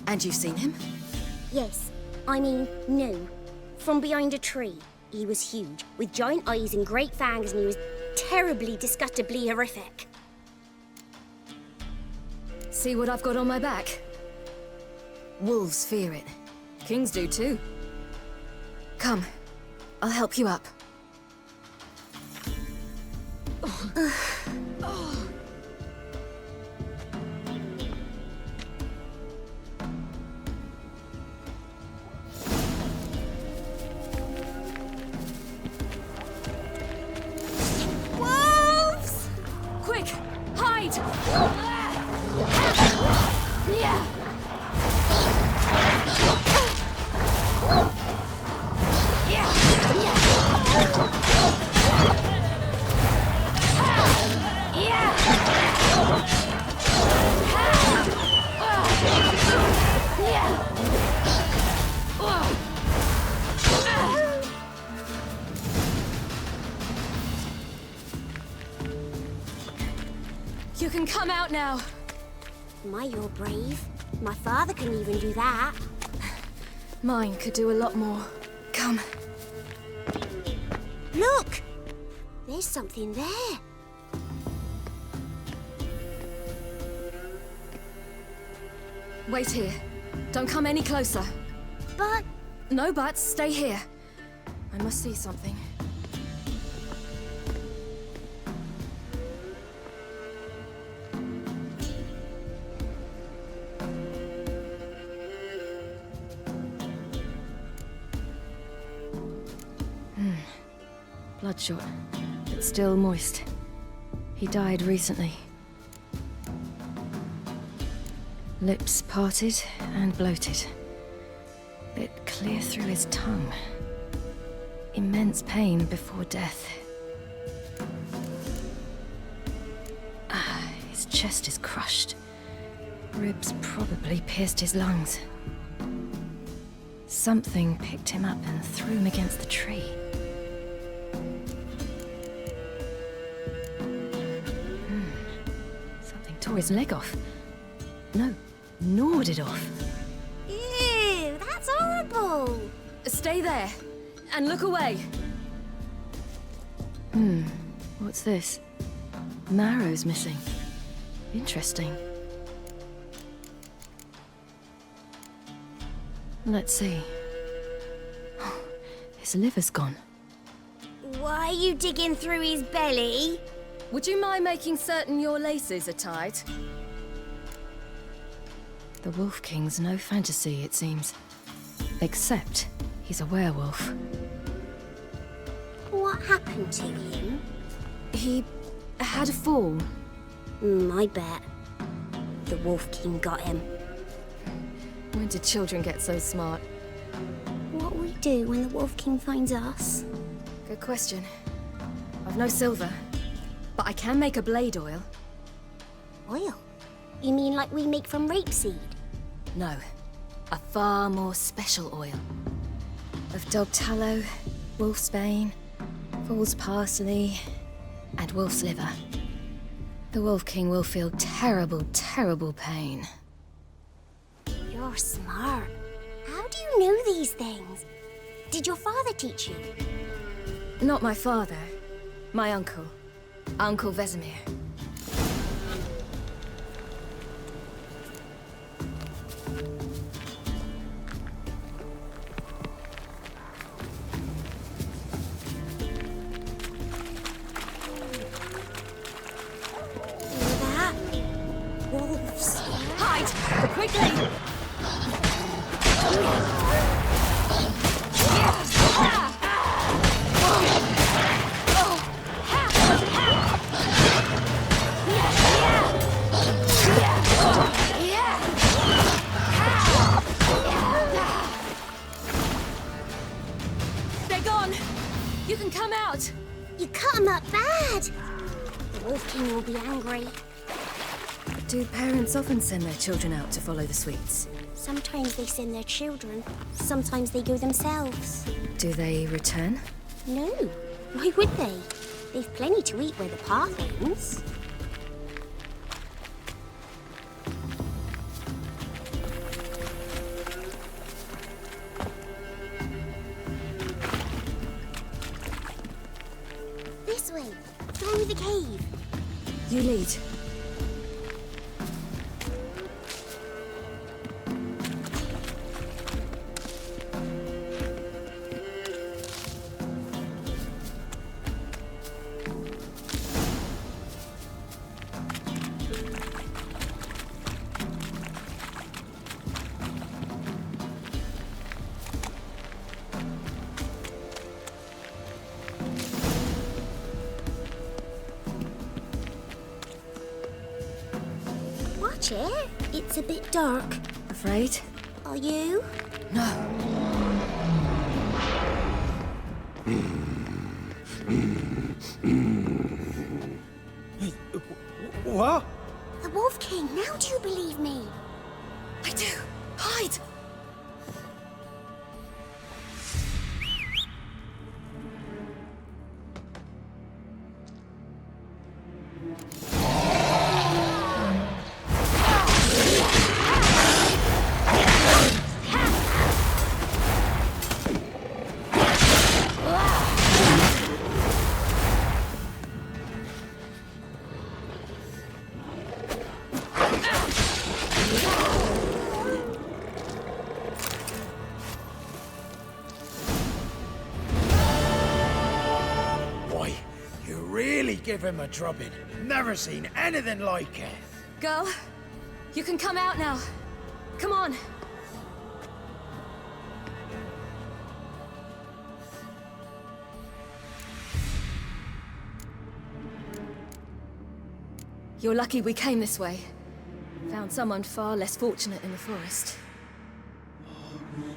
And you've seen him? Yes. I mean, no. From behind a tree. He was huge, with giant eyes and great fangs, and he was terribly, disgustingly horrific. See what I've got on my back? Wolves fear it. Kings do too. Come, I'll help you up. Wolves! Quick, hide! Yeah. You can come out now. My, you're brave. My father couldn't even do that. Mine could do a lot more. Come. Look! There's something there. Wait here. Don't come any closer. But... No buts. Stay here. I must see something. Bloodshot, but still moist. He died recently. Lips parted and bloated. Bit clear through his tongue. Immense pain before death. His chest is crushed. Ribs probably pierced his lungs. Something picked him up and threw him against the tree. Tore his leg off. No, gnawed it off. Ew, that's horrible. Stay there, and look away. What's this? Marrow's missing. Interesting. Let's see. His liver's gone. Why are you digging through his belly? Would you mind making certain your laces are tied? The Wolf King's no fantasy, it seems. Except he's a werewolf. What happened to him? He had a fall. I bet. The Wolf King got him. When did children get so smart? What will we do when the Wolf King finds us? Good question. I've no silver. But I can make a blade oil. Oil? You mean like we make from rapeseed? No. A far more special oil. Of dog tallow, wolf's bane, fool's parsley, and wolf's liver. The Wolf King will feel terrible, terrible pain. You're smart. How do you know these things? Did your father teach you? Not my father. My uncle. Uncle Vesemir. That? Wolves. Hide! Quickly! They're gone! You can come out! You cut him up bad! The Wolf King will be angry. Do parents often send their children out to follow the sweets? Sometimes they send their children, sometimes they go themselves. Do they return? No, why would they? They've plenty to eat where the path ends. This way, through the cave. You lead. Watch it. It's a bit dark. Afraid? Are you? No. What? The Wolf King, now do you believe me? I do. Hide! Give him a drubbing. Never seen anything like it. Girl, you can come out now. Come on. You're lucky we came this way. Found someone far less fortunate in the forest.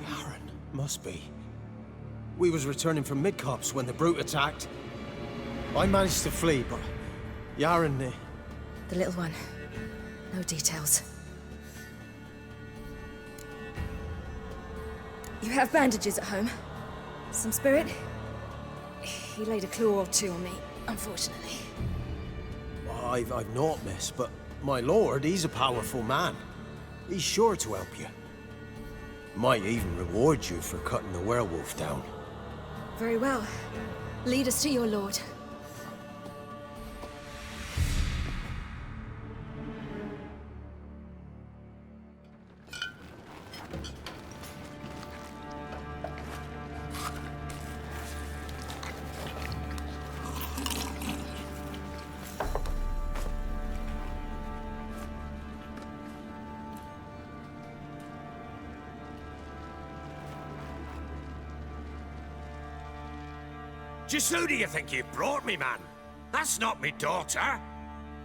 Aaron, must be. We was returning from Midcops when the brute attacked. I managed to flee, but Yaren... The little one. No details. You have bandages at home? Some spirit? He laid a claw or two on me, unfortunately. I've naught, miss, but my lord, he's a powerful man. He's sure to help you. Might even reward you for cutting the werewolf down. Very well. Lead us to your lord. Just who do you think you brought me, man? That's not me daughter.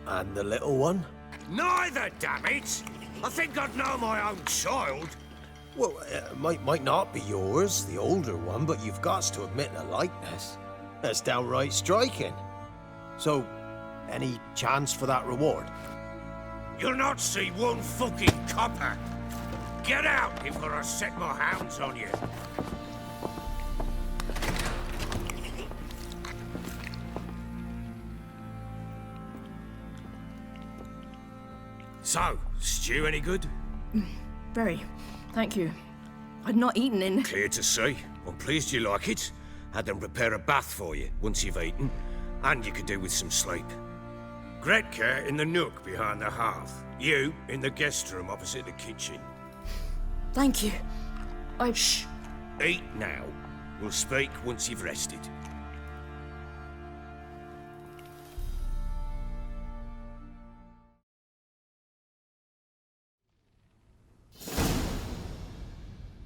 And the little one? Neither, damn it! I think I'd know my own child. Well, might not be yours, the older one, but you've got to admit a likeness. That's downright striking. So, any chance for that reward? You'll not see one fucking copper. Get out before I set my hounds on you. So, stew any good? Very. Thank you. I'd not eaten in... Clear to see. I'm pleased you like it. Had them prepare a bath for you once you've eaten, and you could do with some sleep. Gretka in the nook behind the hearth. You in the guest room opposite the kitchen. Thank you. Shh. Eat now. We'll speak once you've rested.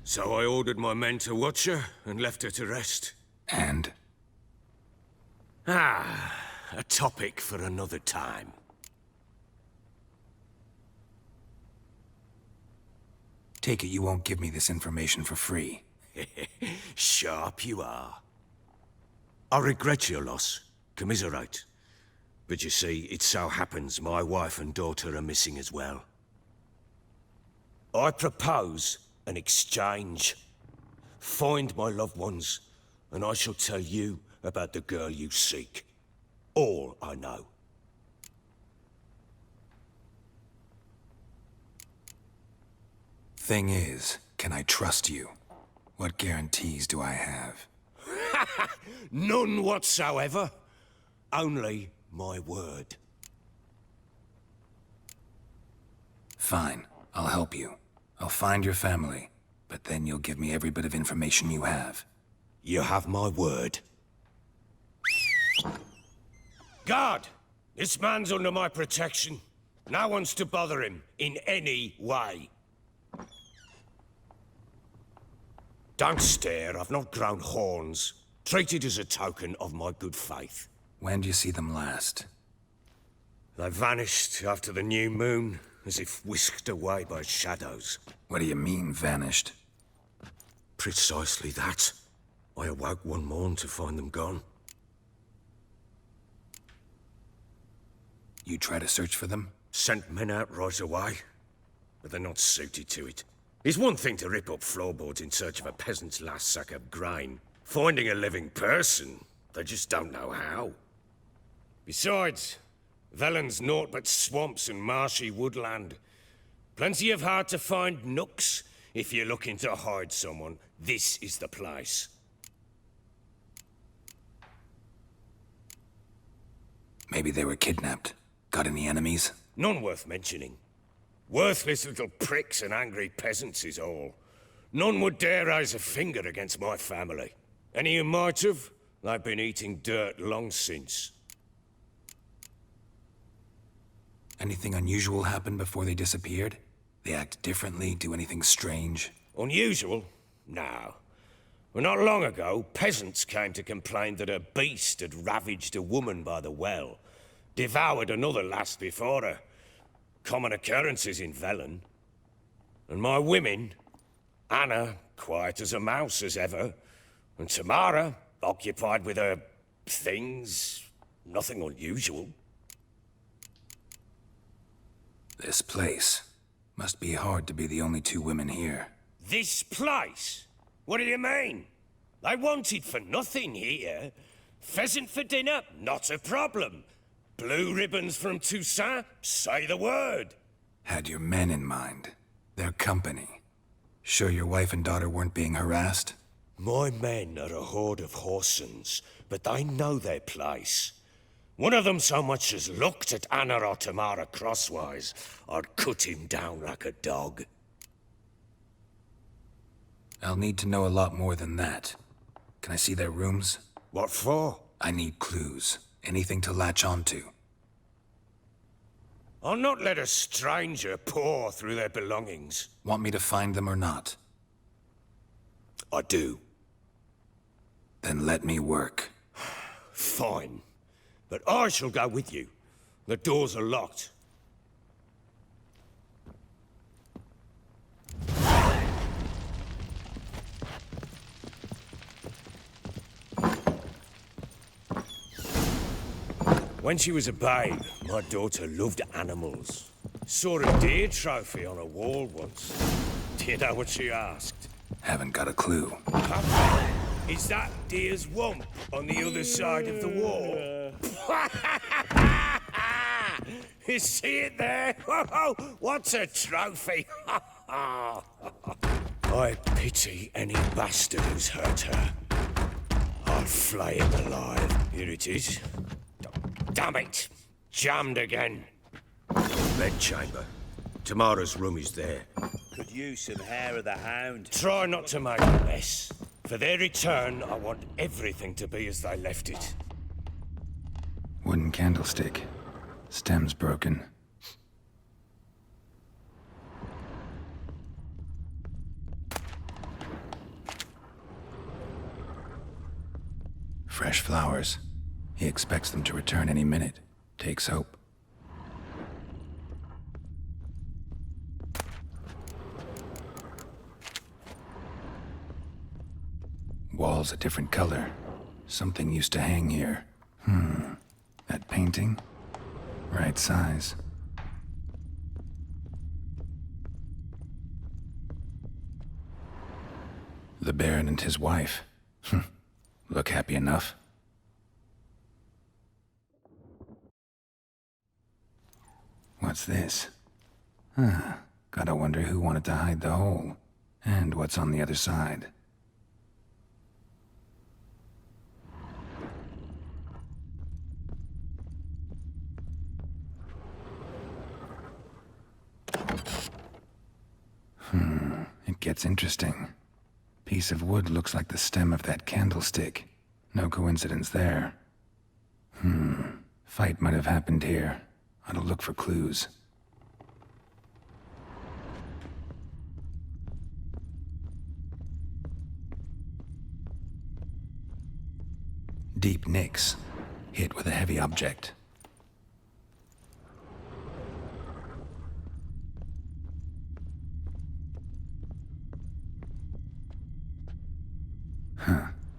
So I ordered my men to watch her and left her to rest. And? A topic for another time. Take it you won't give me this information for free. Sharp you are. I regret your loss. Commiserate. But you see, it so happens my wife and daughter are missing as well. I propose an exchange. Find my loved ones, and I shall tell you about the girl you seek. All I know. Thing is, can I trust you? What guarantees do I have? None whatsoever. Only my word. Fine, I'll help you. I'll find your family, but then you'll give me every bit of information you have. You have my word. Guard! This man's under my protection. No one's to bother him in any way. Don't stare, I've not grown horns. Treat it as a token of my good faith. When do you see them last? They vanished after the new moon, as if whisked away by shadows. What do you mean, vanished? Precisely that. I awoke one morn to find them gone. You try to search for them? Sent men out right away, but they're not suited to it. It's one thing to rip up floorboards in search of a peasant's last sack of grain. Finding a living person, they just don't know how. Besides, Velen's naught but swamps and marshy woodland. Plenty of hard-to-find nooks. If you're looking to hide someone, this is the place. Maybe they were kidnapped. Got any enemies? None worth mentioning. Worthless little pricks and angry peasants is all. None would dare raise a finger against my family. Any who might have, they've been eating dirt long since. Anything unusual happen before they disappeared? They act differently, do anything strange? Unusual? No. Well, not long ago, peasants came to complain that a beast had ravaged a woman by the well. Devoured another lass before her. Common occurrences in Velen. And my women, Anna, quiet as a mouse as ever, and Tamara, occupied with her things, nothing unusual. This place. Must be hard to be the only two women here. This place? What do you mean? They wanted for nothing here. Pheasant for dinner? Not a problem. Blue ribbons from Toussaint? Say the word. Had your men in mind. Their company. Sure your wife and daughter weren't being harassed? My men are a horde of whoresons, but they know their place. One of them so much as looked at Anna or Tamara crosswise, I'd cut him down like a dog. I'll need to know a lot more than that. Can I see their rooms? What for? I need clues. Anything to latch onto. I'll not let a stranger pore through their belongings. Want me to find them or not? I do. Then let me work. Fine. But I shall go with you. The doors are locked. When she was a babe, my daughter loved animals. Saw a deer trophy on a wall once. Do you know what she asked? Haven't got a clue. Papa, is that deer's wump on the other side of the wall? You see it there? What's a trophy? I pity any bastard who's hurt her. I'll flay him alive. Here it is. Damn it! Jammed again. Bedchamber. Tamara's room is there. Could use some hair of the hound. Try not to make a mess. For their return, I want everything to be as they left it. Wooden candlestick. Stem's broken. Fresh flowers. He expects them to return any minute. Takes hope. Walls a different color. Something used to hang here. That painting? Right size. Baron and his wife. Look happy enough. What's this? Gotta wonder who wanted to hide the hole, and what's on the other side. It gets interesting. Piece of wood looks like the stem of that candlestick. No coincidence there. Fight might have happened here. Ought to look for clues. Deep nicks. Hit with a heavy object.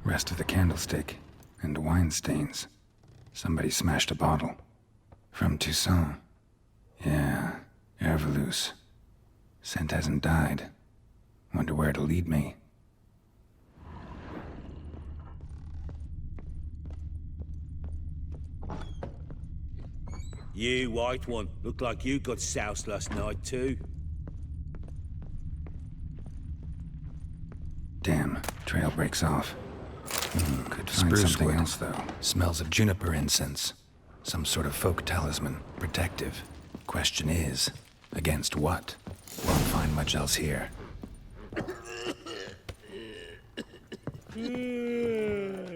Rest of the candlestick. And wine stains. Somebody smashed a bottle. From Toussaint. Yeah, Herveloos. Scent hasn't died. Wonder where it'll lead me. You, white one, look like you got soused last night too. Damn, trail breaks off. Could find something else, though. Smells of juniper incense. Some sort of folk talisman. Protective. Question is, against what? Won't find much else here.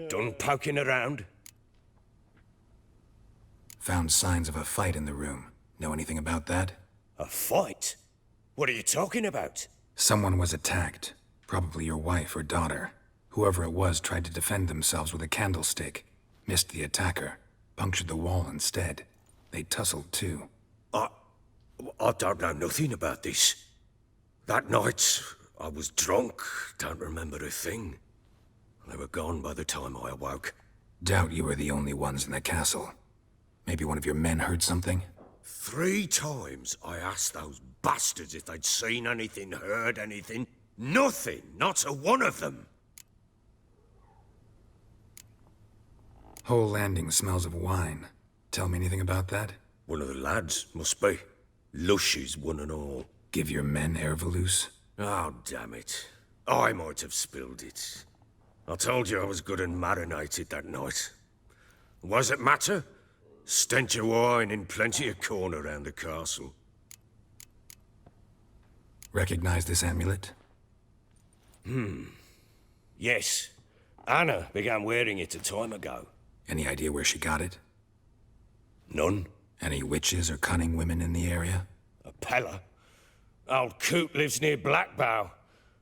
Done poking around? Found signs of a fight in the room. Know anything about that? A fight? What are you talking about? Someone was attacked. Probably your wife or daughter. Whoever it was tried to defend themselves with a candlestick. Missed the attacker. Punctured the wall instead. They tussled too. I don't know nothing about this. That night, I was drunk, don't remember a thing. They were gone by the time I awoke. Doubt you were the only ones in the castle. Maybe one of your men heard something? 3 times I asked those bastards if they'd seen anything, heard anything. Nothing, not a one of them. Whole landing smells of wine. Tell me anything about that? One of the lads, must be. Lushes, one and all. Give your men Herveloos? Oh, damn it. I might have spilled it. I told you I was good and marinated that night. What does it matter? Stench of wine in plenty of corn around the castle. Recognize this amulet? Yes. Anna began wearing it a time ago. Any idea where she got it? None. Any witches or cunning women in the area? A Pella? Old Coot lives near Blackbow.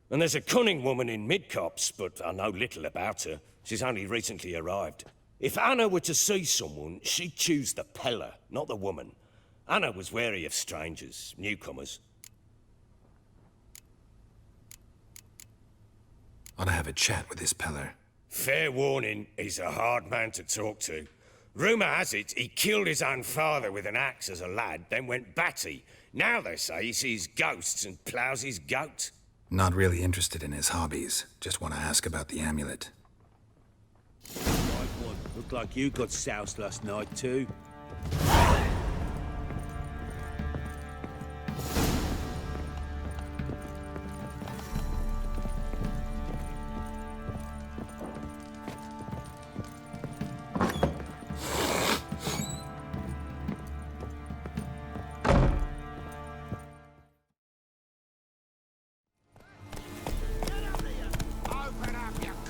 And there's a cunning woman in Midcopse, but I know little about her. She's only recently arrived. If Anna were to see someone, she'd choose the Pella, not the woman. Anna was wary of strangers, newcomers. Ought to have a chat with this Peller. Fair warning, he's a hard man to talk to. Rumour has it he killed his own father with an axe as a lad, then went batty. Now they say he sees ghosts and ploughs his goat. Not really interested in his hobbies. Just want to ask about the amulet. White one, look like you got soused last night too.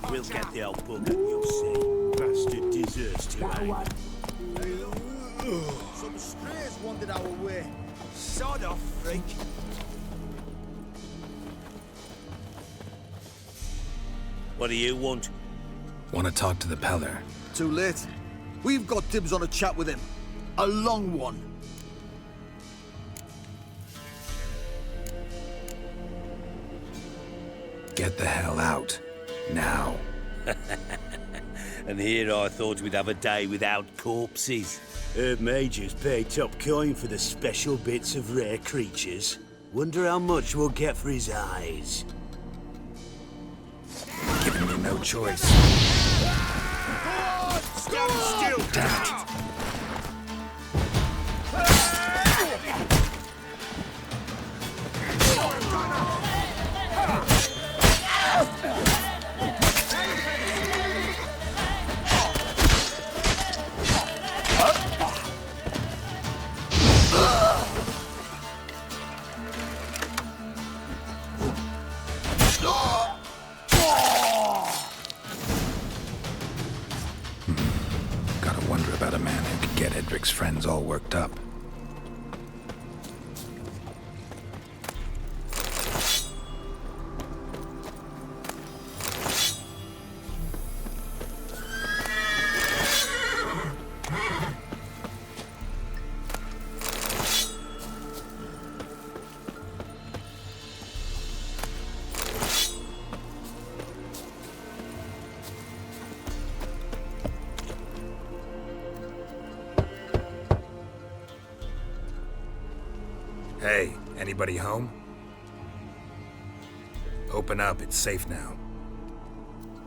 We'll get the old book and you'll see. Bastard deserves to hang. Some strays wandered our way. Sod off, freak. What do you want? Want to talk to the Peller. Too late. We've got dibs on a chat with him. A long one. Get the hell out. Now. And here I thought we'd have a day without corpses. Herb Majors pay top coin for the special bits of rare creatures. Wonder how much we'll get for his eyes. no choice. Stand still! Damn it. Gotta wonder about a man who could get Edric's friends all worked up. Hey, anybody home? Open up, it's safe now.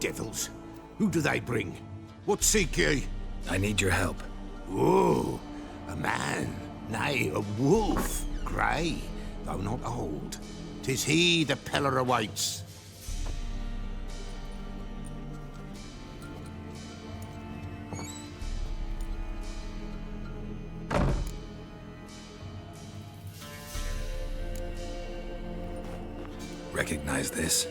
Devils. Who do they bring? What seek ye? I need your help. Oh, a man, nay, a wolf. Grey, though not old. 'Tis he the Peller awaits. Recognize this?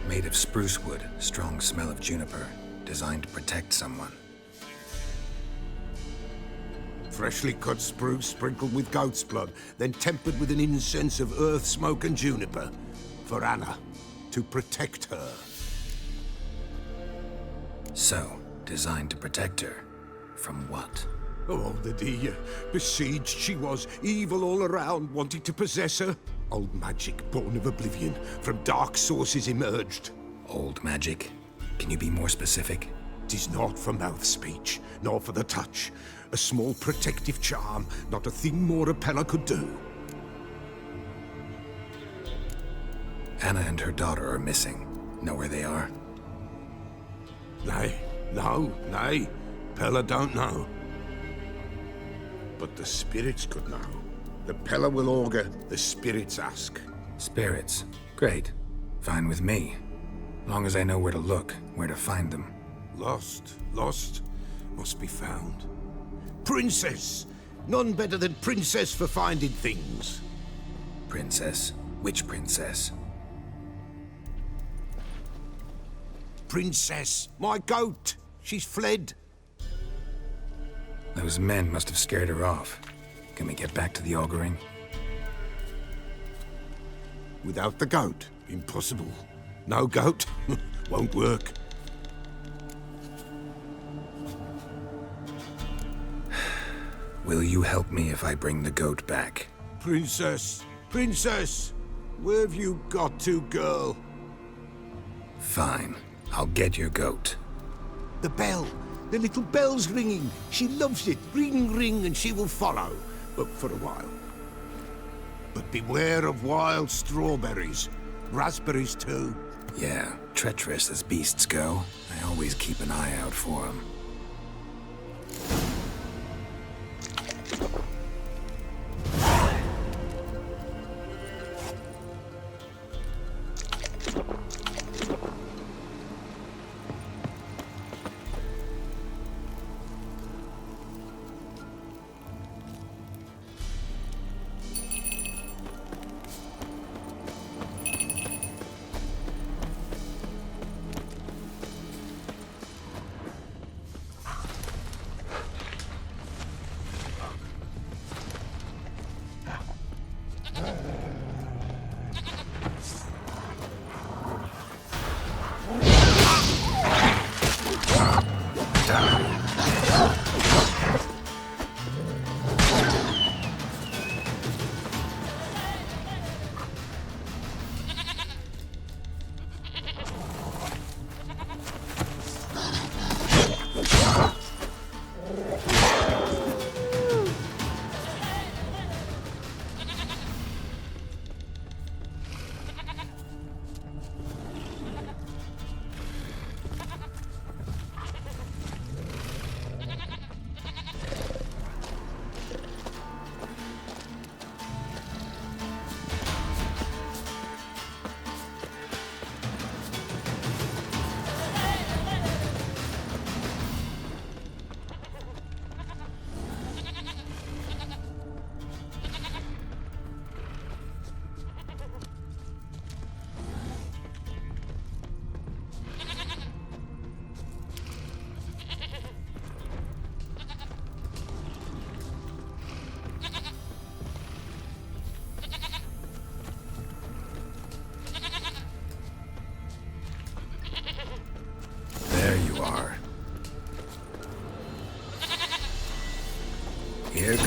Made of spruce wood, strong smell of juniper, designed to protect someone. Freshly cut spruce sprinkled with goat's blood, then tempered with an incense of earth, smoke, and juniper. For Anna, to protect her. So, designed to protect her. From what? Oh, the dear. Besieged she was, evil all around, wanting to possess her. Old magic, born of oblivion, from dark sources emerged. Old magic? Can you be more specific? 'Tis not for mouth speech, nor for the touch. A small protective charm, not a thing more a Peller could do. Anna and her daughter are missing. Know where they are? Nay, nay. Peller don't know. But the spirits could know. The Peller will augur, the spirits ask. Spirits? Great. Fine with me. Long as I know where to look, where to find them. Lost, must be found. Princess! None better than Princess for finding things. Princess? Which princess? Princess, my goat! She's fled. Those men must have scared her off. Can we get back to the auguring? Without the goat, impossible. No goat, won't work. Will you help me if I bring the goat back? Princess! Where have you got to, girl? Fine. I'll get your goat. The bell! The little bell's ringing. She loves it. Ring, ring, and she will follow. But for a while. But beware of wild strawberries. Raspberries, too. Yeah, treacherous as beasts go. I always keep an eye out for them.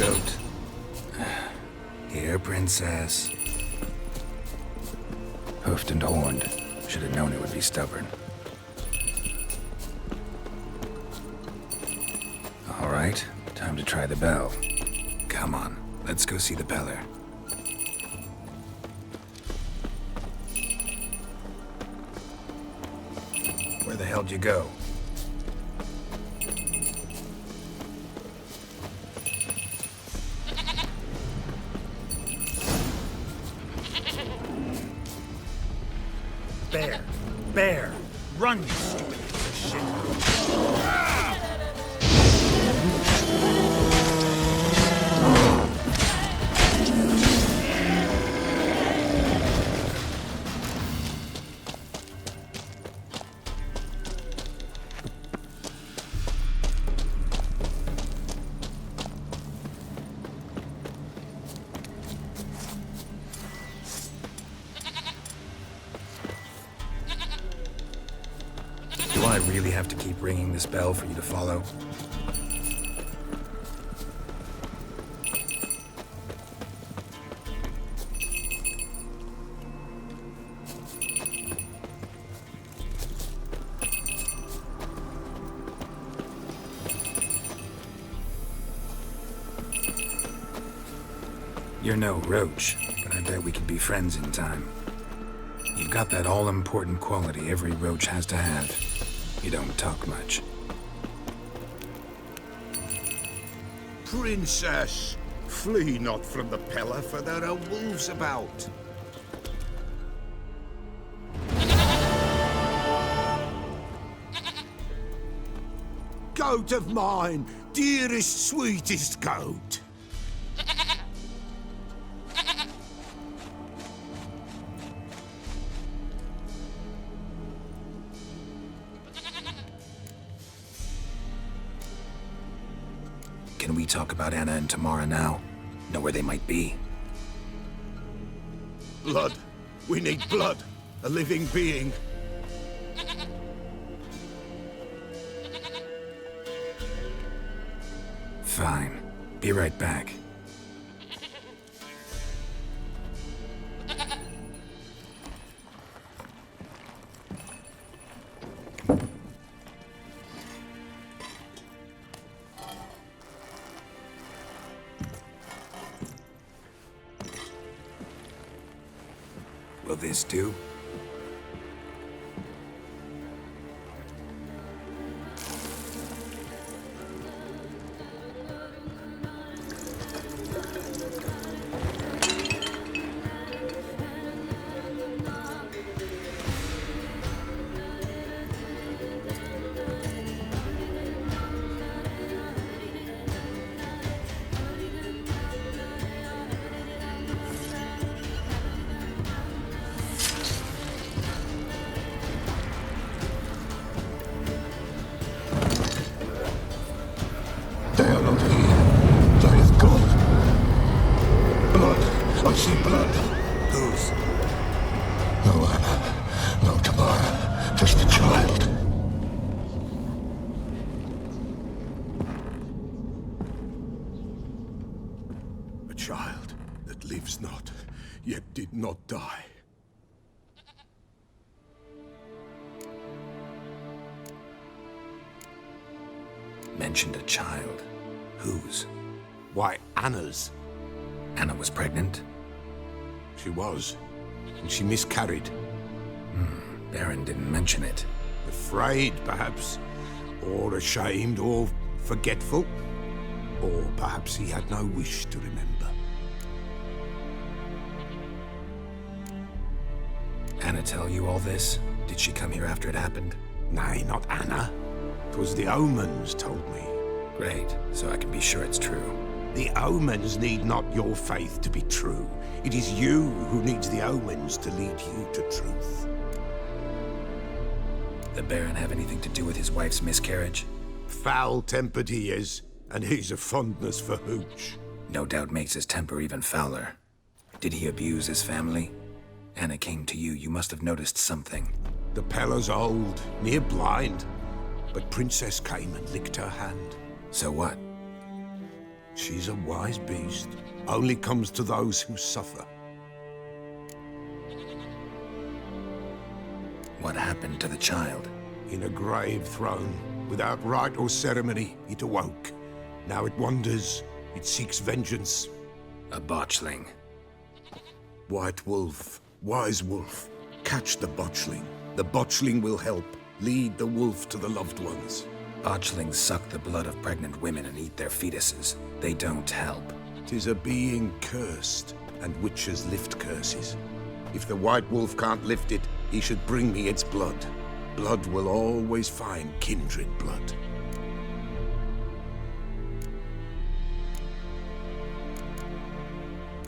goat. Here, princess. Hoofed and horned. Should have known it would be stubborn. All right, time to try the bell. Come on, let's go see the beller. Where the hell'd you go? Bear! Run, you stupid piece of shit! Do I really have to keep ringing this bell for you to follow? You're no roach, but I bet we could be friends in time. You've got that all-important quality every roach has to have. You don't talk much. Princess, flee not from the pillar, for there are wolves about. Goat of mine, dearest, sweetest goat. Can we talk about Anna and Tamara now? Know where they might be? Blood. We need blood. A living being. Fine. Be right back. Will this do? I see blood. Whose? No Anna, no Tamara, just a child. A child that lives not, yet did not die. Mentioned a child. Whose? Why, Anna's. Anna was pregnant? She was, and she miscarried. Baron didn't mention it. Afraid, perhaps, or ashamed, or forgetful. Or perhaps he had no wish to remember. Anna tell you all this? Did she come here after it happened? Nay, not Anna. 'Twas the omens told me. Great, so I can be sure it's true. The omens need not your faith to be true. It is you who needs the omens to lead you to truth. The Baron have anything to do with his wife's miscarriage? Foul-tempered he is, and he's a fondness for hooch. No doubt makes his temper even fouler. Did he abuse his family? Anna came to you, you must have noticed something. The Pella's old, near blind, but Princess came and licked her hand. So what? She's a wise beast. Only comes to those who suffer. What happened to the child? In a grave thrown. Without rite or ceremony, it awoke. Now it wanders. It seeks vengeance. A botchling. White wolf, wise wolf. Catch the botchling. The botchling will help. Lead the wolf to the loved ones. Botchlings suck the blood of pregnant women and eat their fetuses. They don't help. 'Tis a being cursed, and witches lift curses. If the white wolf can't lift it, he should bring me its blood. Blood will always find kindred blood.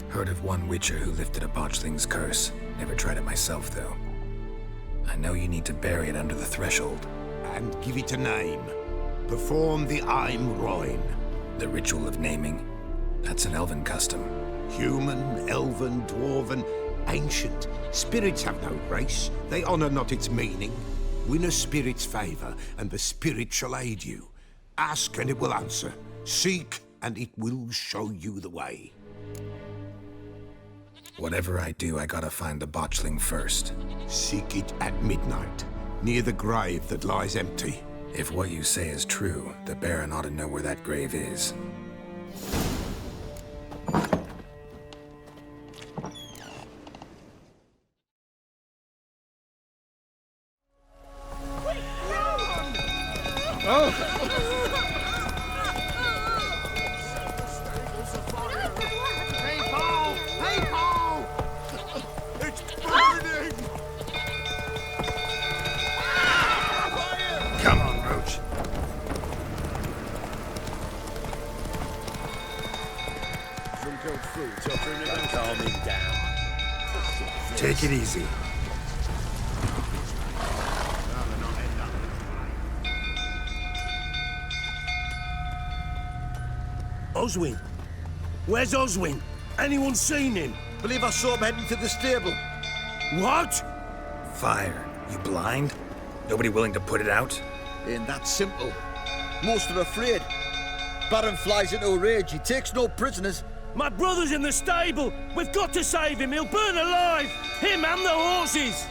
Heard of one witcher who lifted a botchling's curse. Never tried it myself, though. I know you need to bury it under the threshold. And give it a name. Perform the Aim Roin. The ritual of naming? That's an elven custom. Human, elven, dwarven, ancient. Spirits have no race. They honor not its meaning. Win a spirit's favor, and the spirit shall aid you. Ask, and it will answer. Seek, and it will show you the way. Whatever I do, I gotta find the botchling first. Seek it at midnight, near the grave that lies empty. If what you say is true, the Baron ought to know where that grave is. Take it easy. Oswin? Where's Oswin? Anyone seen him? Believe I saw him heading to the stable. What? Fire. You blind? Nobody willing to put it out? Ain't that simple. Most are afraid. Baron flies into a rage. He takes no prisoners. My brother's in the stable! We've got to save him! He'll burn alive! Him and the horses!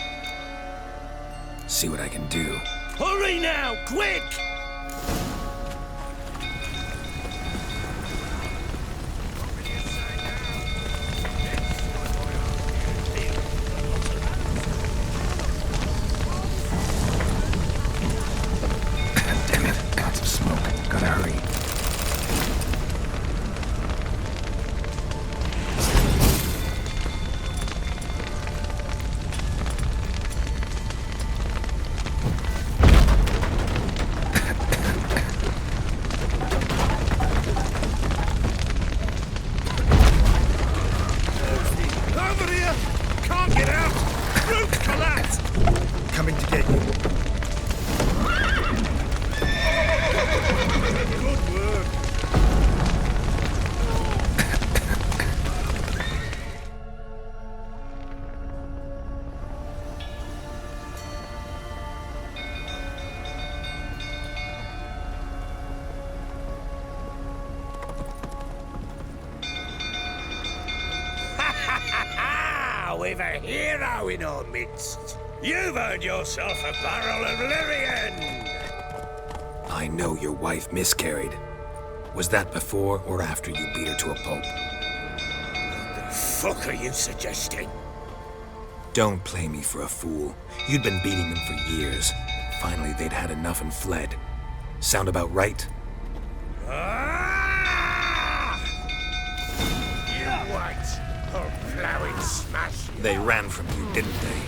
See what I can do. Hurry now! Quick! Damn it, lots of smoke. Gotta hurry. Coming to get you. Good work. We've a hero in our midst. You've earned yourself a barrel of Lyrian! I know your wife miscarried. Was that before or after you beat her to a pulp? What the fuck are you suggesting? Don't play me for a fool. You'd been beating them for years. Finally, they'd had enough and fled. Sound about right? You white, or plowing smash. They ran from you, didn't they?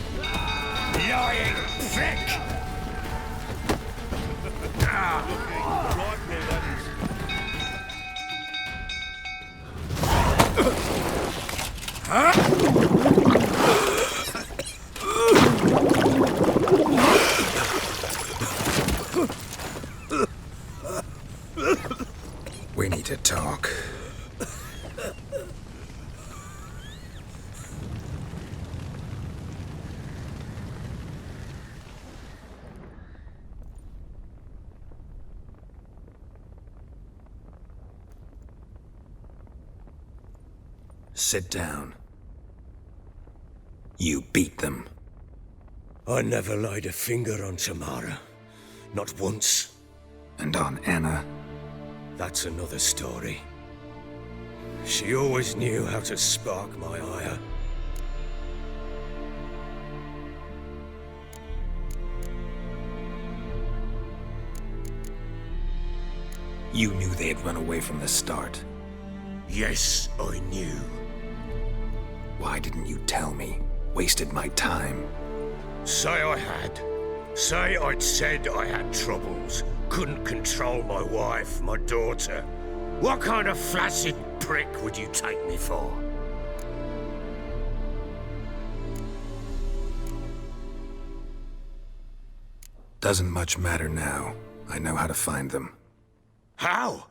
Lying prick! We need to talk. Sit down. You beat them. I never laid a finger on Tamara. Not once. And on Anna? That's another story. She always knew how to spark my ire. You knew they had run away from the start. Yes, I knew. Why didn't you tell me? Wasted my time. Say I had. Say I'd said I had troubles. Couldn't control my wife, my daughter. What kind of flaccid prick would you take me for? Doesn't much matter now. I know how to find them. How?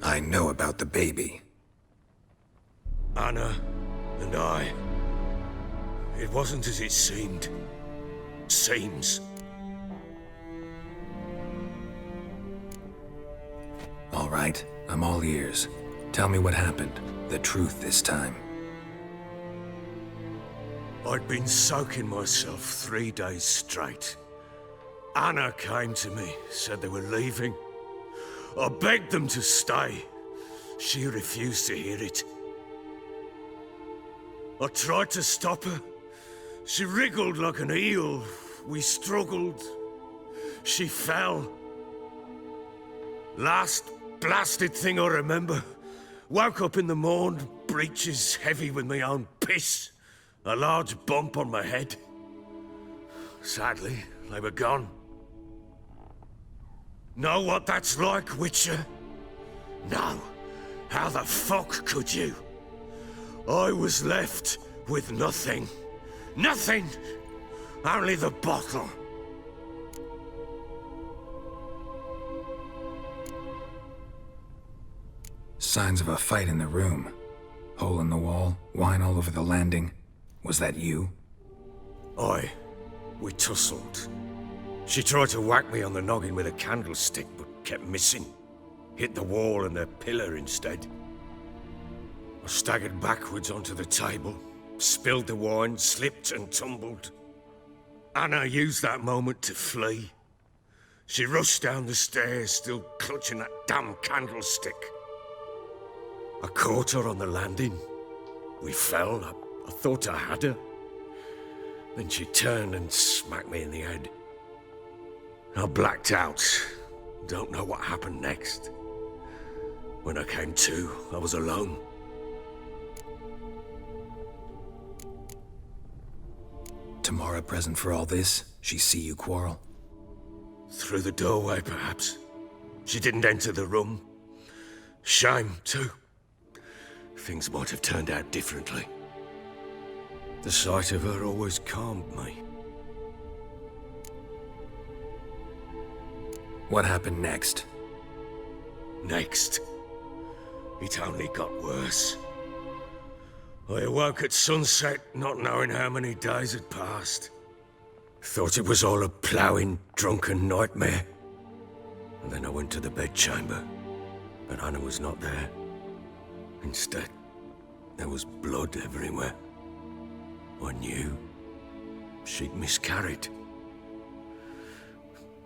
I know about the baby. Anna and I. It wasn't as it seemed. Seems. All right, I'm all ears. Tell me what happened. The truth this time. I'd been soaking myself 3 days straight. Anna came to me, said they were leaving. I begged them to stay. She refused to hear it. I tried to stop her. She wriggled like an eel. We struggled. She fell. Last blasted thing I remember. Woke up in the morn, breeches heavy with my own piss. A large bump on my head. Sadly, they were gone. Know what that's like, Witcher? No. How the fuck could you? I was left with nothing. Nothing! Only the bottle. Signs of a fight in the room. Hole in the wall, wine all over the landing. Was that you? Aye. We tussled. She tried to whack me on the noggin with a candlestick, but kept missing. Hit the wall and the pillar instead. I staggered backwards onto the table, spilled the wine, slipped and tumbled. Anna used that moment to flee. She rushed down the stairs, still clutching that damn candlestick. I caught her on the landing. We fell. I thought I had her. Then she turned and smacked me in the head. I blacked out. Don't know what happened next. When I came to, I was alone. Tamara present for all this? She see you quarrel? Through the doorway, perhaps. She didn't enter the room. Shame, too. Things might have turned out differently. The sight of her always calmed me. What happened next? Next? It only got worse. I awoke at sunset, not knowing how many days had passed. Thought it was all a ploughing, drunken nightmare. And then I went to the bedchamber, but Anna was not there. Instead, there was blood everywhere. I knew she'd miscarried.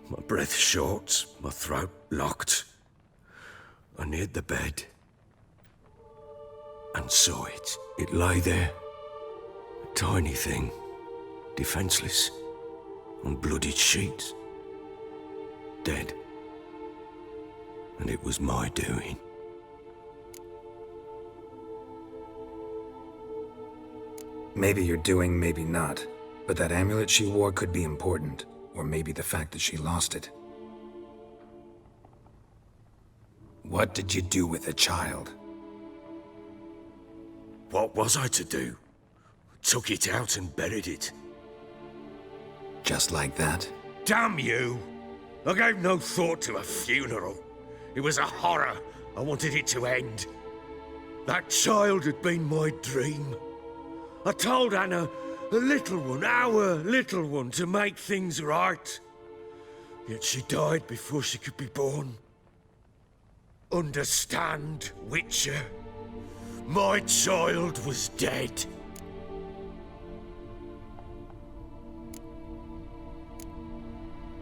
My breath short, my throat locked. I neared the bed and saw it. It lay there, a tiny thing, defenseless, on bloodied sheets, dead. And it was my doing. Maybe you're doing, maybe not. But that amulet she wore could be important. Or maybe the fact that she lost it. What did you do with the child? What was I to do? Took it out and buried it. Just like that? Damn you! I gave no thought to a funeral. It was a horror. I wanted it to end. That child had been my dream. I told Anna, the little one, our little one, to make things right. Yet she died before she could be born. Understand, Witcher? My child was dead.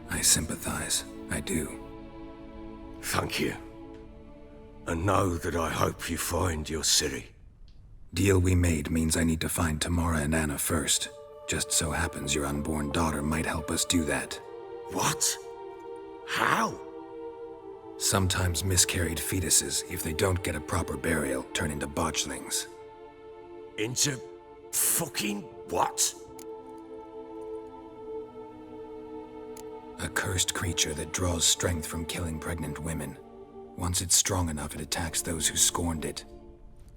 I sympathize. I do. Thank you. And know that I hope you find your Ciri. Deal we made means I need to find Tamara and Anna first. Just so happens your unborn daughter might help us do that. What? How? Sometimes miscarried fetuses, if they don't get a proper burial, turn into botchlings. Into fucking what? A cursed creature that draws strength from killing pregnant women. Once it's strong enough, it attacks those who scorned it.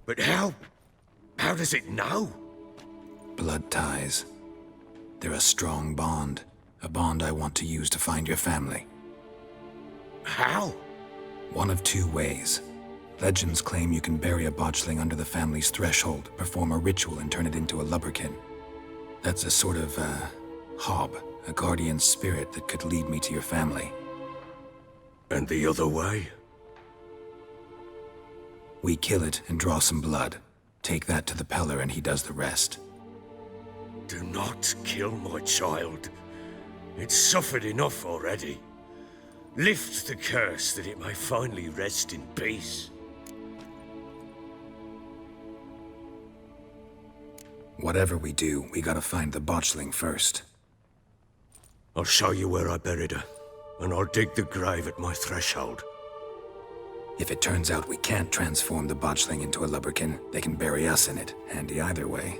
But how does it know? Blood ties. They're a strong bond. A bond I want to use to find your family. How? One of two ways. Legends claim you can bury a botchling under the family's threshold, perform a ritual, and turn it into a lubberkin. That's a sort of, hob, a guardian spirit that could lead me to your family. And the other way? We kill it and draw some blood. Take that to the Peller and he does the rest. Do not kill my child. It's suffered enough already. Lift the curse that it may finally rest in peace. Whatever we do, we gotta find the botchling first. I'll show you where I buried her, and I'll dig the grave at my threshold. If it turns out we can't transform the botchling into a lubberkin, they can bury us in it. Handy either way.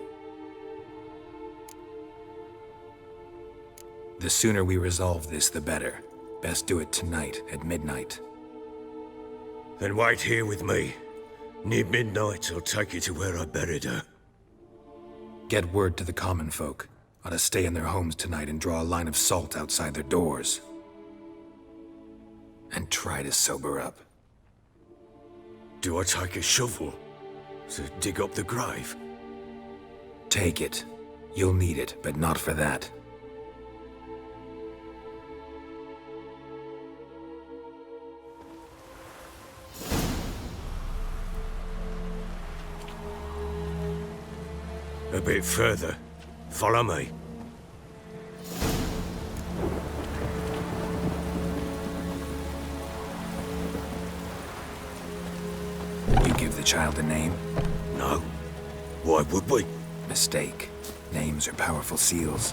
The sooner we resolve this, the better. Best do it tonight, at midnight. Then wait here with me. Near midnight, I'll take you to where I buried her. Get word to the common folk. Ought to stay in their homes tonight and draw a line of salt outside their doors. And try to sober up. Do I take a shovel to dig up the grave? Take it. You'll need it, but not for that. A bit further. Follow me. You give the child a name? No. Why would we? Mistake. Names are powerful seals.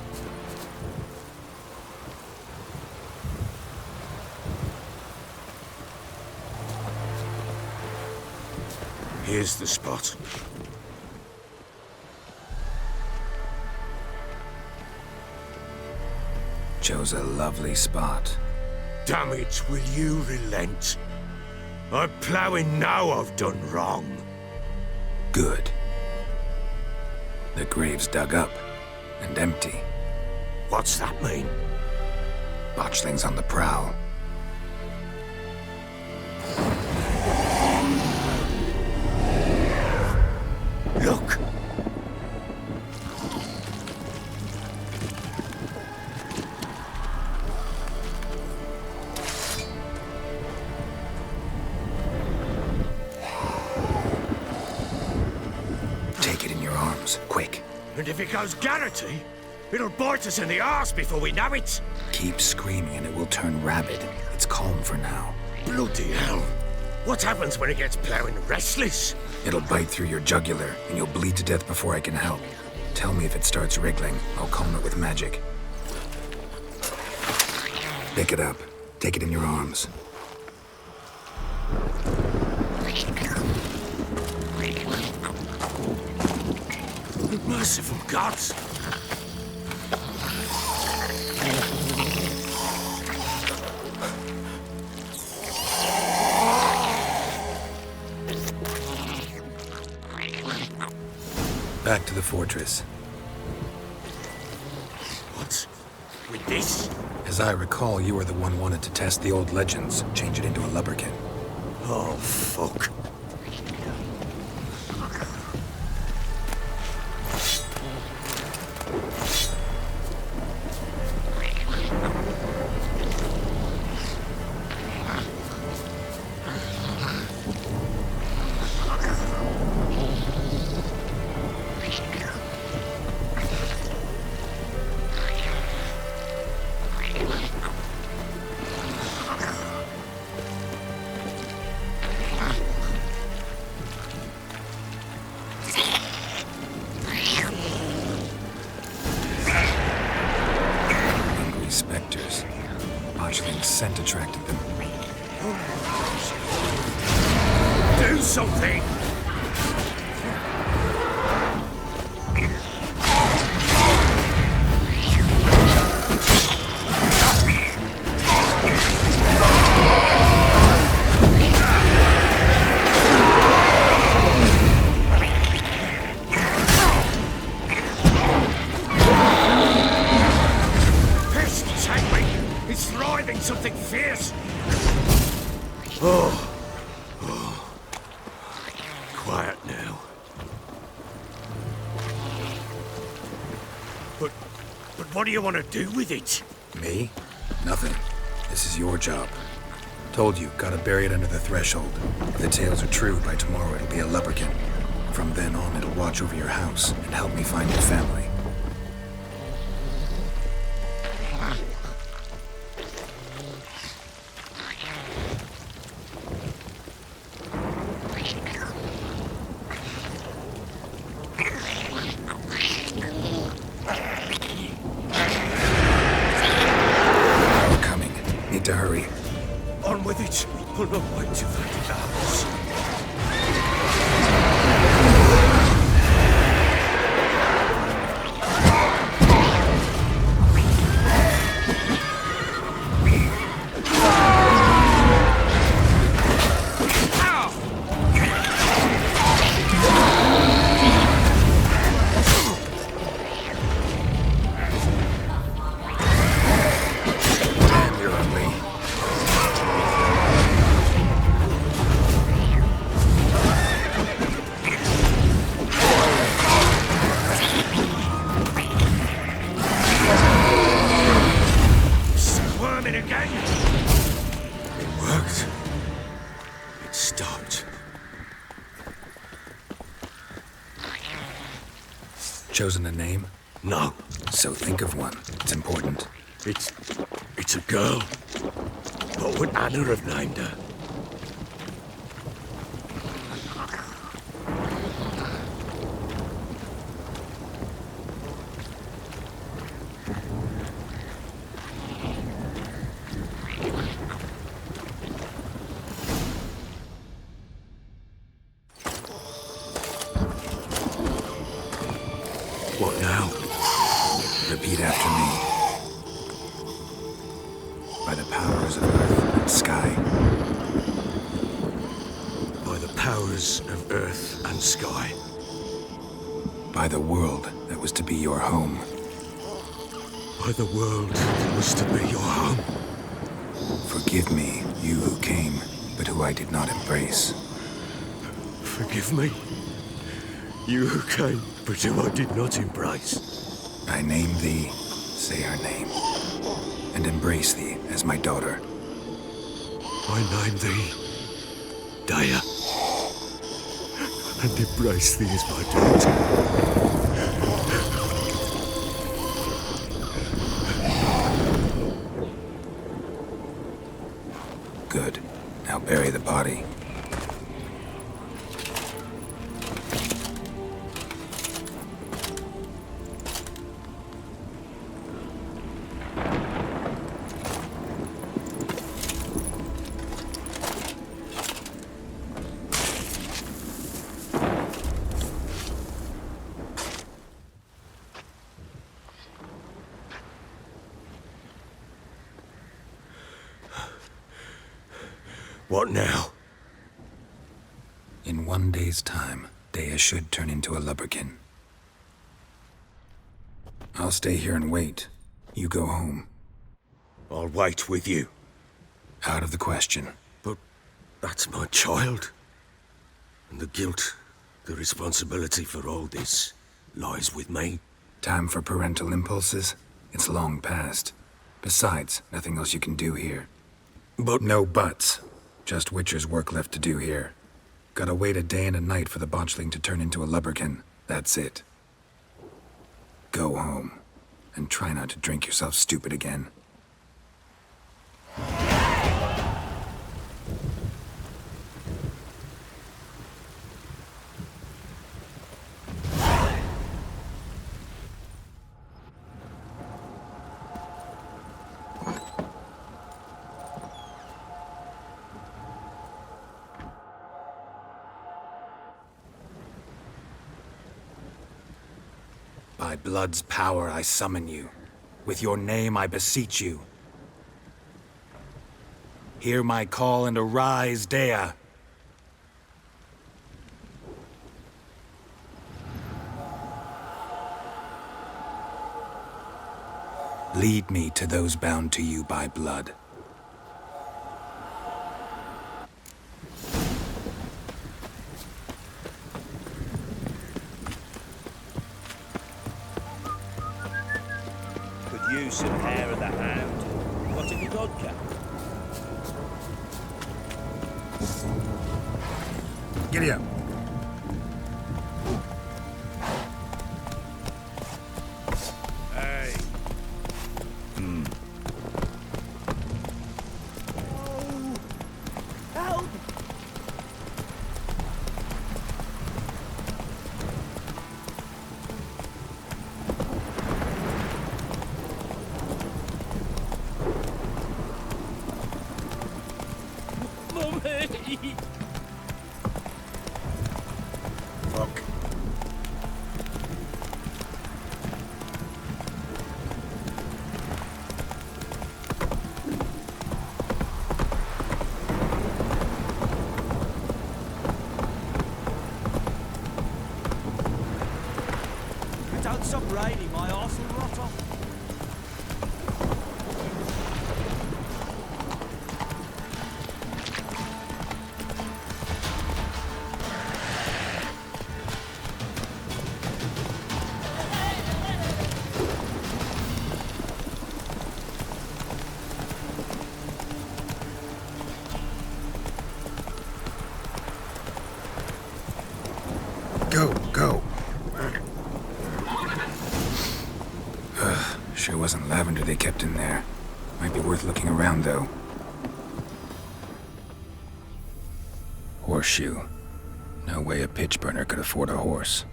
Here's the spot. Chose a lovely spot. Damn it, will you relent? I'm ploughing now I've done wrong. Good. The grave's dug up and empty. What's that mean? Botchling's on the prowl. Look! Take it in your arms, quick. And if it goes Garrity, it'll bite us in the arse before we know it. Keep screaming and it will turn rabid. It's calm for now. Bloody hell. What happens when it gets ploughing restless? It'll bite through your jugular and you'll bleed to death before I can help. Tell me if it starts wriggling. I'll calm it with magic. Pick it up. Take it in your arms. Merciful gods! Back to the fortress. What? With this? As I recall, you were the one wanted to test the old legends, change it into a lubberkin. Oh, fuck. scent attracted them. Do something! Something fierce! Quiet now. But what do you want to do with it? Me? Nothing. This is your job. Told you, gotta bury it under the threshold. If the tales are true, by tomorrow it'll be a lubberkin. From then on, it'll watch over your house and help me find your family. To hurry. On with it. We'll not wait till the hours. Chosen a name? No. So think of one. It's important. It's a girl. What would Anna have named her? What now? Repeat after me. By the powers of earth and sky. By the powers of earth and sky. By the world that was to be your home. By the world that was to be your home. Forgive me, you who came, but who I did not embrace. Forgive me, you who came, but who I did not embrace. I name thee, say her name, and embrace thee as my daughter. I name thee, Daya, and embrace thee as my daughter. Good. Now bury the body. What now? In 1 day's time, Daya should turn into a lubberkin. I'll stay here and wait. You go home. I'll wait with you. Out of the question. But that's my child. And the guilt, the responsibility for all this lies with me. Time for parental impulses? It's long past. Besides, nothing else you can do here. But... No buts. Just Witcher's work left to do here. Gotta wait a day and a night for the botchling to turn into a lubberkin. That's it. Go home. And try not to drink yourself stupid again. By blood's power I summon you. With your name I beseech you. Hear my call and arise, Dea. Lead me to those bound to you by blood. Could use some hair of the hound. What have you got, Cap? Giddy up. Hey. Help! Mummy! Fuck. Don't stop raining, my arse will rot off. Go. Sure wasn't lavender they kept in there. Might be worth looking around, though. Horseshoe. No way a pitch burner could afford a horse.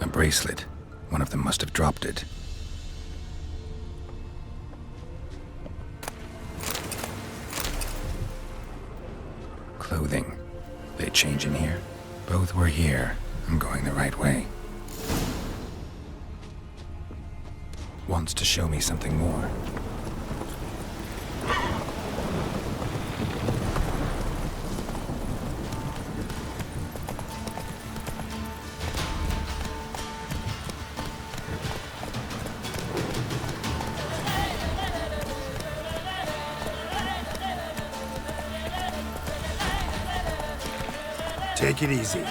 A bracelet. One of them must have dropped it. Clothing. They change in here? Both were here. I'm going the right way. Wants to show me something more. Take it easy.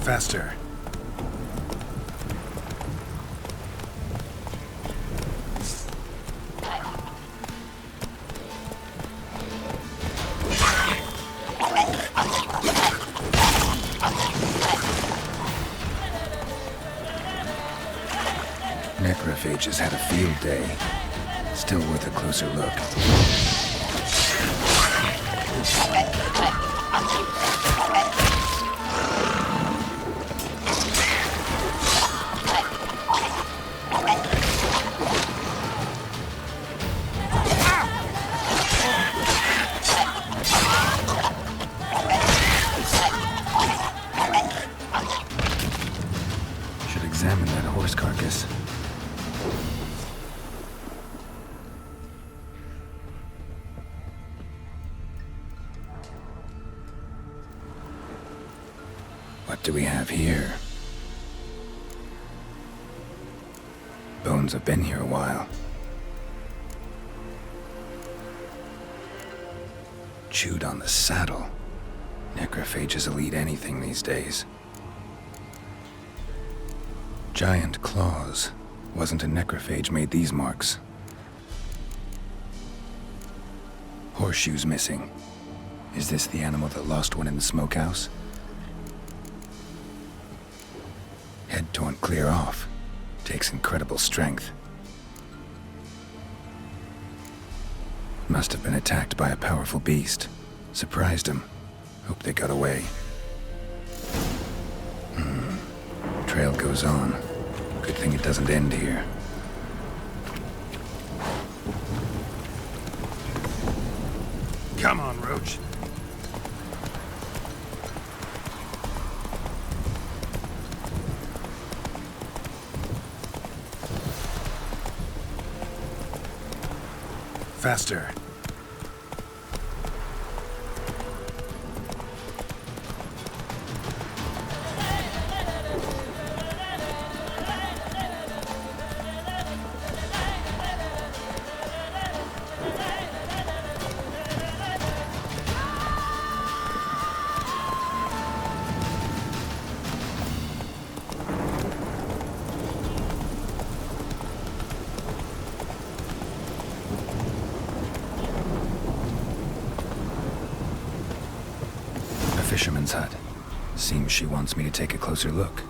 Faster. Necrophages had a field day. Still worth a closer look. Should examine that horse carcass. What do we have here? Bones have been here a while. Chewed on the saddle. Necrophages will eat anything these days. Giant claws. Wasn't a necrophage made these marks. Horseshoes missing. Is this the animal that lost one in the smokehouse? Head torn clear off. Takes incredible strength. Must have been attacked by a powerful beast. Surprised him. Hope they got away. Trail goes on. Good thing it doesn't end here. Come on, Roach. Faster. Fisherman's hut. Seems she wants me to take a closer look.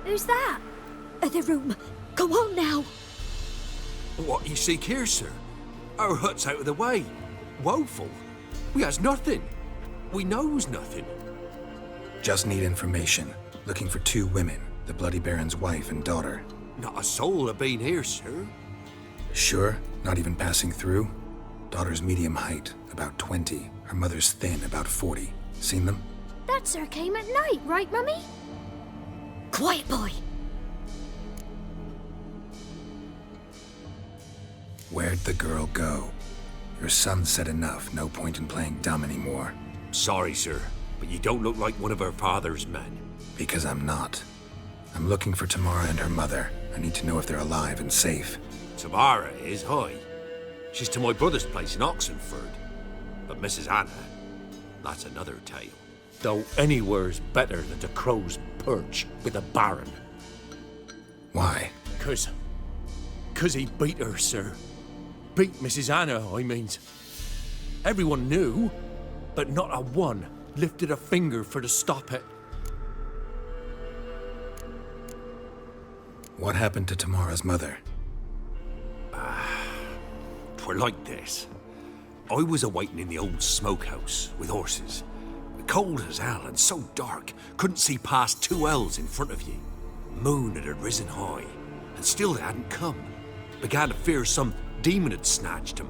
Who's that? The room. Go on now. What you seek here, sir? Our hut's out of the way. Woeful. We has nothing. We knows nothing. Just need information. Looking for 2 women. The Bloody Baron's wife and daughter. Not a soul have been here, sir. Sure? Not even passing through? Daughter's medium height, about 20. Her mother's thin, about 40. Seen them? That sir came at night, right, Mummy? Quiet, boy. Where'd the girl go? Your son said enough. No point in playing dumb anymore. Sorry, sir, but you don't look like one of her father's men. Because I'm not. I'm looking for Tamara and her mother. I need to know if they're alive and safe. Tamara is, hi. She's to my brother's place in Oxenford. But Mrs. Anna, that's another tale. Though anywhere's better than the crow's perch with a baron. Why? 'Cause he beat her, sir. Beat Mrs. Anna, I means. Everyone knew, but not a one lifted a finger for to stop it. What happened to Tamara's mother? 'Twere like this. I was awaiting in the old smokehouse with horses. Cold as hell and so dark, couldn't see past 2 ells in front of you. Moon had risen high, and still they hadn't come. Began to fear some demon had snatched them.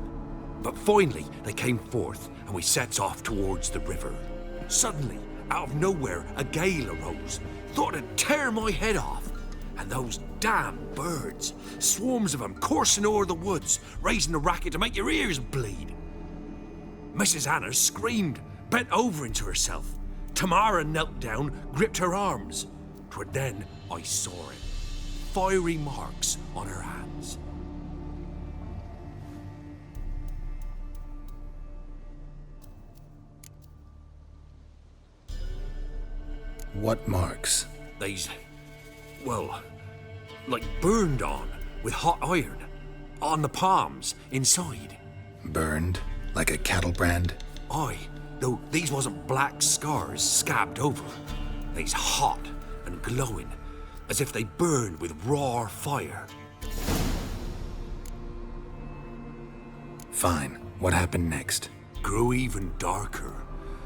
But finally they came forth, and we sets off towards the river. Suddenly, out of nowhere, a gale arose. Thought it'd tear my head off. And those damn birds, swarms of them coursing o'er the woods, raising a racket to make your ears bleed. Mrs. Anna screamed, bent over into herself. Tamara knelt down, gripped her arms. 'Twere then I saw it. Fiery marks on her hands. What marks? These, well, like burned on with hot iron. On the palms, inside. Burned? Like a cattle brand? Aye, though these wasn't black scars scabbed over. They's hot and glowing, as if they burned with raw fire. Fine. What happened next? Grew even darker.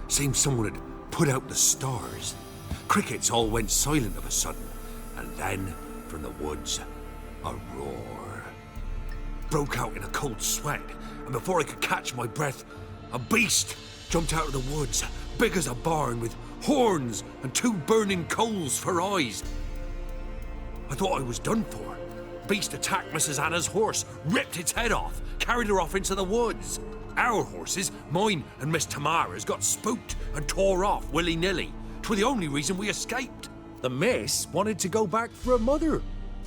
Seemed someone had put out the stars. Crickets all went silent of a sudden, and then, from the woods, a roar. Broke out in a cold sweat, and before I could catch my breath, a beast jumped out of the woods, big as a barn, with horns and 2 burning coals for eyes. I thought I was done for. Beast attacked Mrs. Anna's horse, ripped its head off, carried her off into the woods. Our horses, mine and Miss Tamara's, got spooked and tore off willy-nilly. 'Twere the only reason we escaped. The miss wanted to go back for her mother,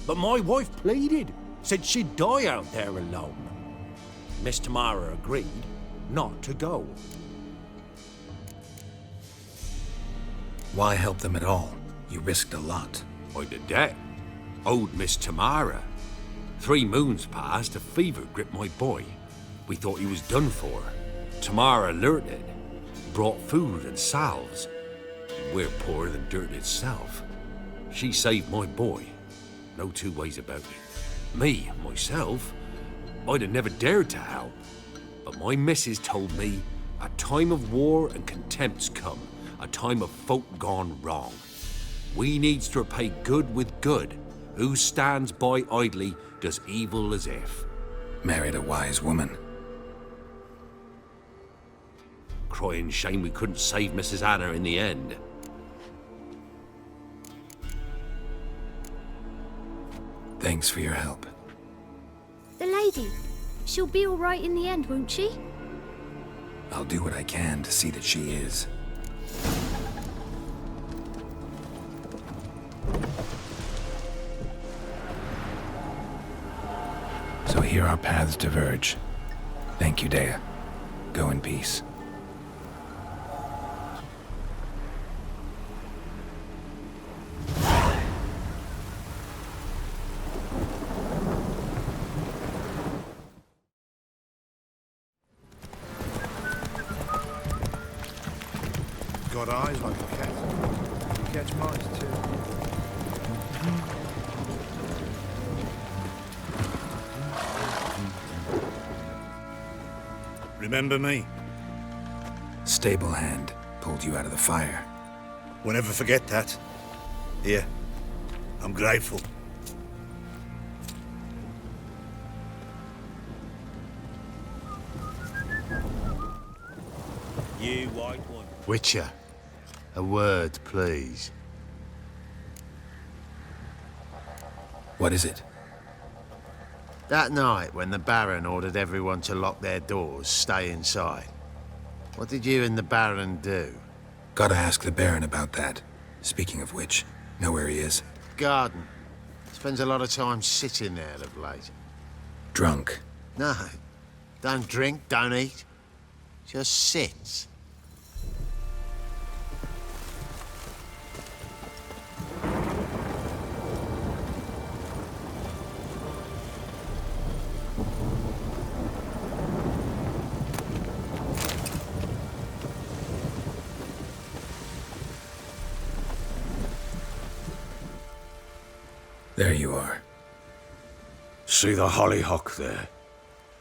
but my wife pleaded, said she'd die out there alone. Miss Tamara agreed not to go. Why help them at all? You risked a lot. I'd a debt. Owed Miss Tamara. 3 moons passed, a fever gripped my boy. We thought he was done for. Tamara learnt it, brought food and salves. We're poorer than dirt itself. She saved my boy. No 2 ways about it. Me, myself, I'd have never dared to help. But my missus told me a time of war and contempt's come, a time of folk gone wrong. We needs to repay good with good. Who stands by idly does evil as if. Married a wise woman. Crying shame we couldn't save Mrs. Anna in the end. Thanks for your help. The lady. She'll be all right in the end, won't she? I'll do what I can to see that she is. So here our paths diverge. Thank you, Dea. Go in peace. Got eyes like a cat. You catch mice too. Remember me? Stable hand pulled you out of the fire. We'll never forget that. Here, I'm grateful. You white one. Witcher, a word, please. What is it? That night when the Baron ordered everyone to lock their doors, stay inside. What did you and the Baron do? Gotta ask the Baron about that. Speaking of which, know where he is? Garden. Spends a lot of time sitting there of late. Drunk. No. Don't drink, don't eat. Just sits. There you are. See the hollyhock there?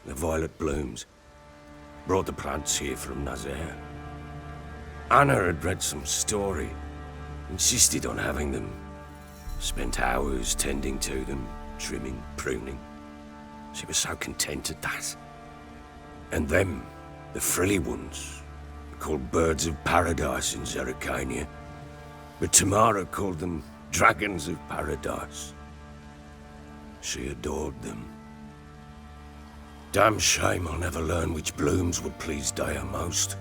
The violet blooms. Brought the plants here from Nazaire. Anna had read some story. Insisted on having them. Spent hours tending to them, trimming, pruning. She was so content at that. And them, the frilly ones, called birds of paradise in Zerrikania. But Tamara called them dragons of paradise. She adored them. Damn shame I'll never learn which blooms would please Dea most.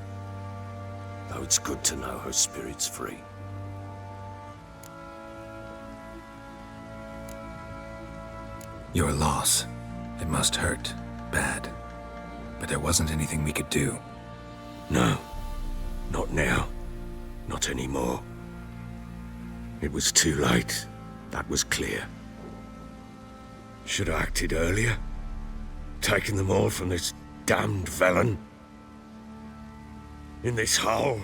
Though it's good to know her spirit's free. Your loss. It must hurt. Bad. But there wasn't anything we could do. No. Not now. Not anymore. It was too late. That was clear. Should have acted earlier. Taken them all from this damned felon. In this hole.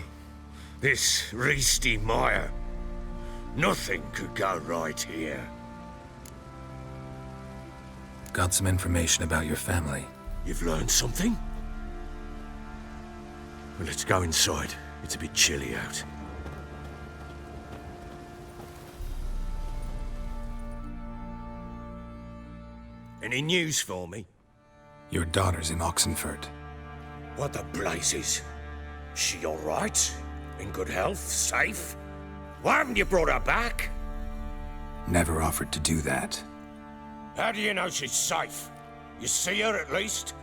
This reesty mire. Nothing could go right here. Got some information about your family. You've learned something? Well, let's go inside. It's a bit chilly out. Any news for me? Your daughter's in Oxenfurt. What the blazes? She all right? In good health? Safe? Why haven't you brought her back? Never offered to do that. How do you know she's safe? You see her at least?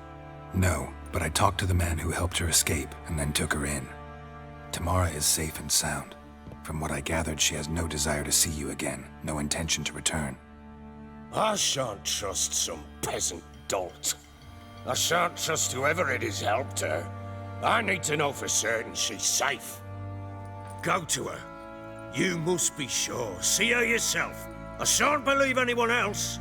No, but I talked to the man who helped her escape and then took her in. Tamara is safe and sound. From what I gathered, she has no desire to see you again, no intention to return. I shan't trust some peasant dolt. I shan't trust whoever it is helped her. I need to know for certain she's safe. Go to her. You must be sure. See her yourself. I shan't believe anyone else.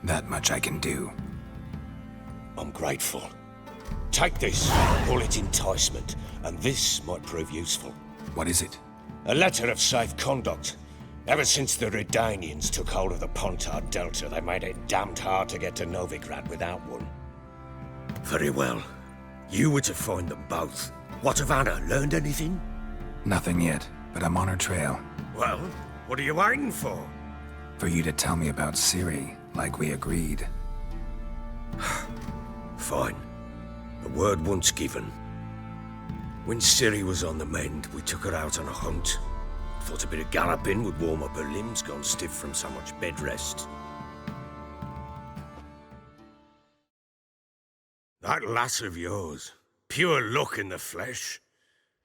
That much I can do. I'm grateful. Take this, call it enticement, and this might prove useful. What is it? A letter of safe conduct. Ever since the Redanians took hold of the Pontard Delta, they made it damned hard to get to Novigrad without one. Very well. You were to find them both. What of Anna? Learned anything? Nothing yet, but I'm on her trail. Well, what are you waiting for? For you to tell me about Ciri, like we agreed. Fine. The word once given. When Ciri was on the mend, we took her out on a hunt. Thought a bit of galloping would warm up her limbs, gone stiff from so much bed rest. That lass of yours, pure luck in the flesh.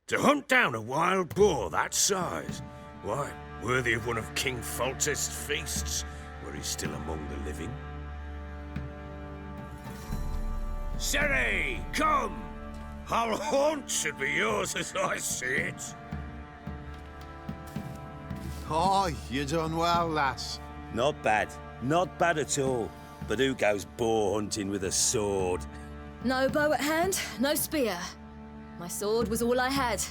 To hunt down a wild boar that size, why, worthy of one of King Foltest's feasts, where he's still among the living. Ciri, come! Our haunt should be yours as I see it. Aye, you done well, lass. Not bad. Not bad at all. But who goes boar hunting with a sword? No bow at hand, no spear. My sword was all I had.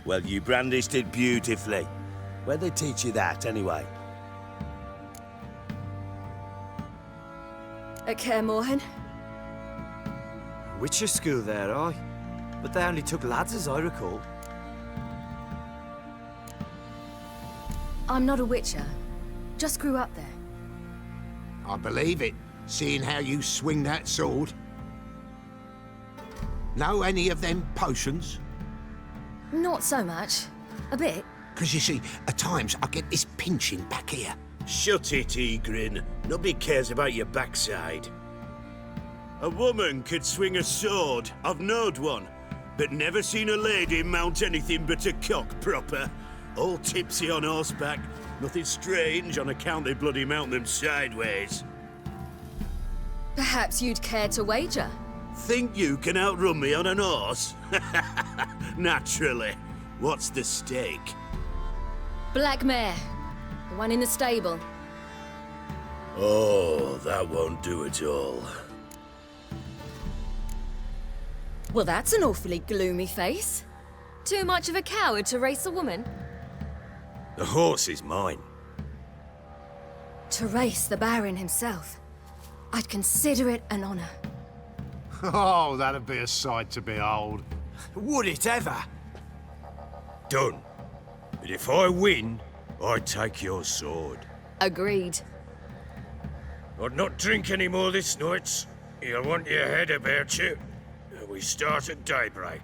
Well, you brandished it beautifully. Where'd they teach you that, anyway? At Kaer Morhen. Witcher school there, aye. But they only took lads, as I recall. I'm not a witcher. Just grew up there. I believe it, seeing how you swing that sword. Know any of them potions? Not so much. A bit. Because you see, at times I get this pinching back here. Shut it, Egrin. Nobody cares about your backside. A woman could swing a sword. I've knowed one. But never seen a lady mount anything but a cock proper. All tipsy on horseback. Nothing strange on account they bloody mount them sideways. Perhaps you'd care to wager? Think you can outrun me on an horse? Naturally. What's the stake? Black mare. The one in the stable. Oh, that won't do at all. Well, that's an awfully gloomy face. Too much of a coward to race a woman? The horse is mine. To race the Baron himself. I'd consider it an honor. Oh, that'd be a sight to behold. Would it ever? Done. But if I win, I take your sword. Agreed. I'd not drink any more this night. You'll want your head about you. We start at daybreak.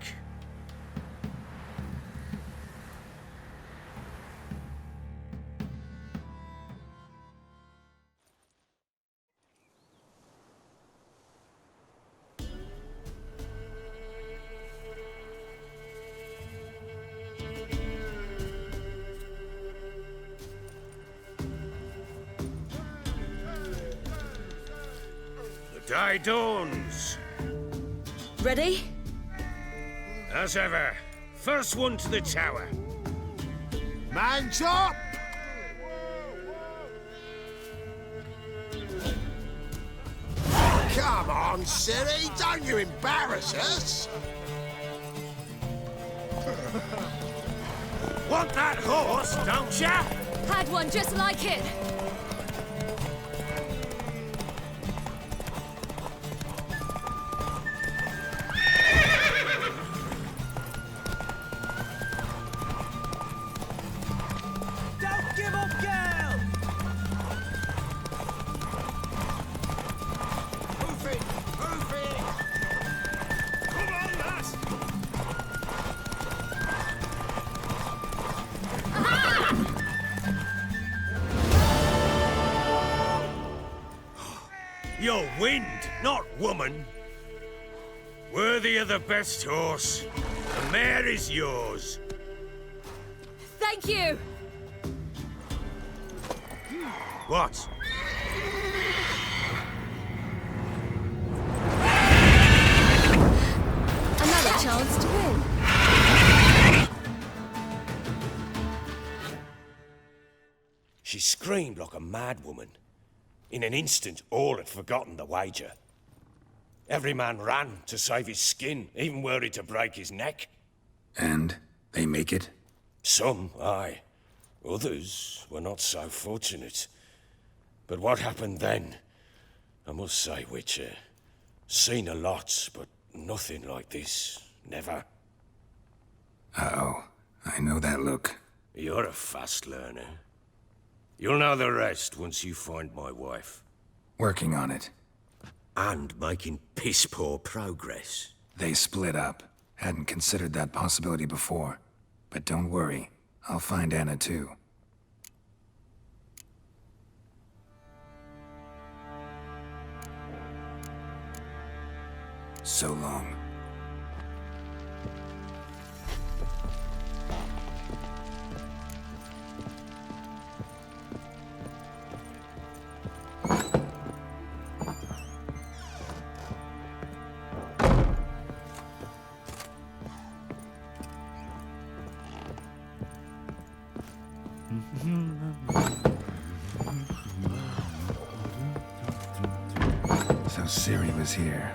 The day dawns. Ready? As ever. First one to the tower. Man's up! Come on, Ciri, don't you embarrass us! Want that horse, don't ya? Had one just like it. You're wind, not woman. Worthy of the best horse. The mare is yours. Thank you! What? Another chance to win. She screamed like a mad woman. In an instant, all had forgotten the wager. Every man ran to save his skin, even worried to break his neck. And they make it? Some, aye. Others were not so fortunate. But what happened then? I must say, Witcher, seen a lot, but nothing like this. Never. Uh-oh. I know that look. You're a fast learner. You'll know the rest once you find my wife. Working on it. And making piss-poor progress. They split up. Hadn't considered that possibility before. But don't worry. I'll find Anna too. So long. So Ciri was here.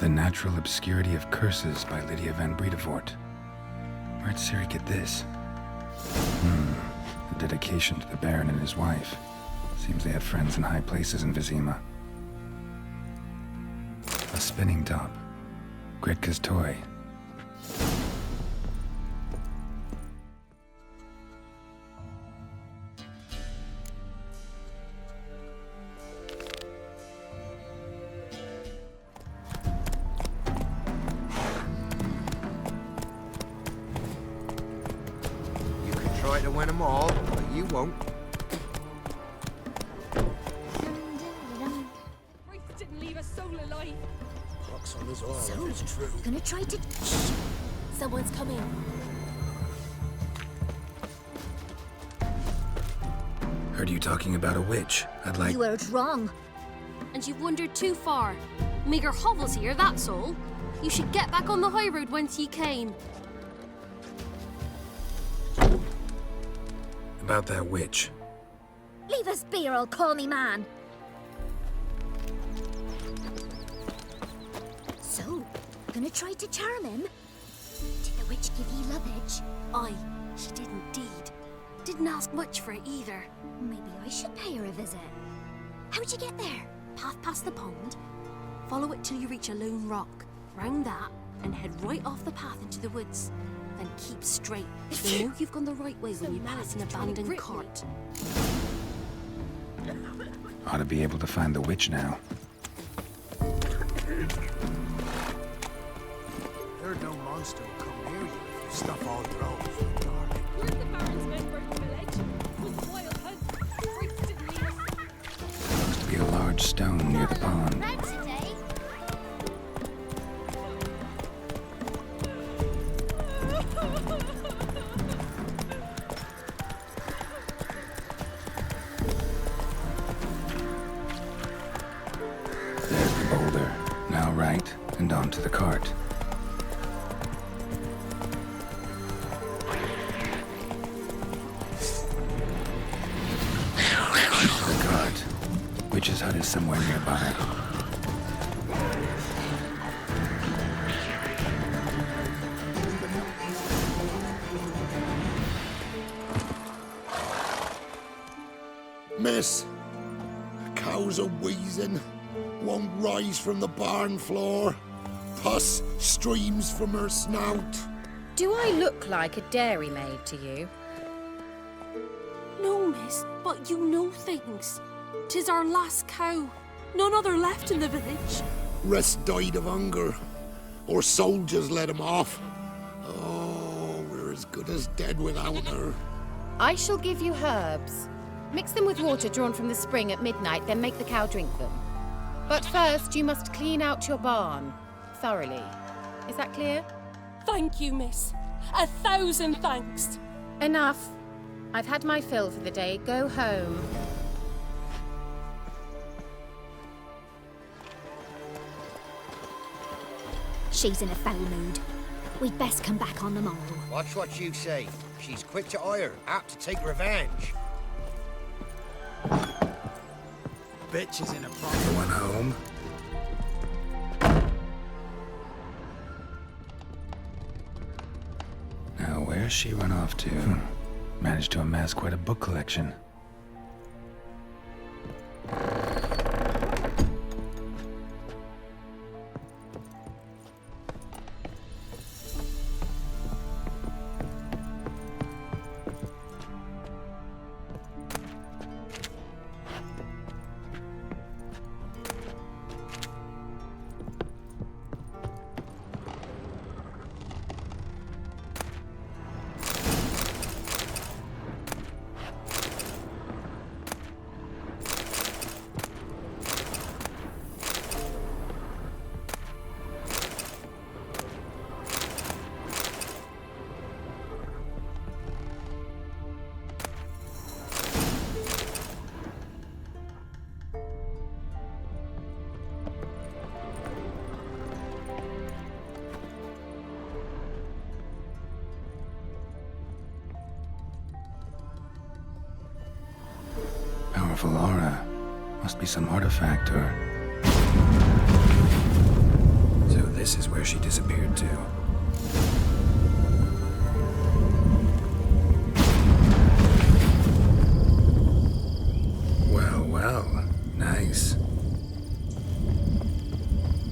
The Natural Obscurity of Curses by Lydia van Bredevoort. Where'd Ciri get this? A dedication to the Baron and his wife. Seems they had friends in high places in Vizima. A spinning top. Gretka's toy. Try to win them all, but you won't. Didn't leave a soul alive. Pox on us all, So, if it's true. gonna try to... Shh! Someone's coming. Heard you talking about a witch. I'd like... You heard wrong. And you've wandered too far. Meager hovels here, that's all. You should get back on the high road whence ye came. About that witch. Leave us be or I'll call me man. So, gonna try to charm him? Did the witch give ye lovage? Aye, she did indeed. Didn't ask much for it either. Maybe I should pay her a visit. How'd you get there? Path past the pond. Follow it till you reach a lone rock. Round that, and head right off the path into the woods. Then keep straight. You know you've gone the right way when you pass an abandoned cart. Ought to be able to find the witch now. Heard no monster will come near you if you stuff all droves. Where's the Baron's men burned the village? It was a wild hunt. Freaks didn't leave us. Looks to be a large stone near the pond. There's the boulder. Now right, and onto the cart. The cart. Witch's hut is somewhere nearby. Miss, cows are wheezing, won't rise from the barn floor. Pus streams from her snout. Do I look like a dairymaid to you? No, miss, but you know things. 'Tis our last cow. None other left in the village. Rest died of hunger, or soldiers let him off. Oh, we're as good as dead without her. I shall give you herbs. Mix them with water drawn from the spring at midnight, then make the cow drink them. But first, you must clean out your barn thoroughly. Is that clear? Thank you, miss. 1,000 thanks. Enough. I've had my fill for the day. Go home. She's in a foul mood. We'd best come back on the morrow. Watch what you say. She's quick to ire, apt to take revenge. Bitch is in a problem. Anyone home? where's she run off to? Managed to amass quite a book collection. Powerful aura. Must be some artifact or... So this is where she disappeared to. Well, nice.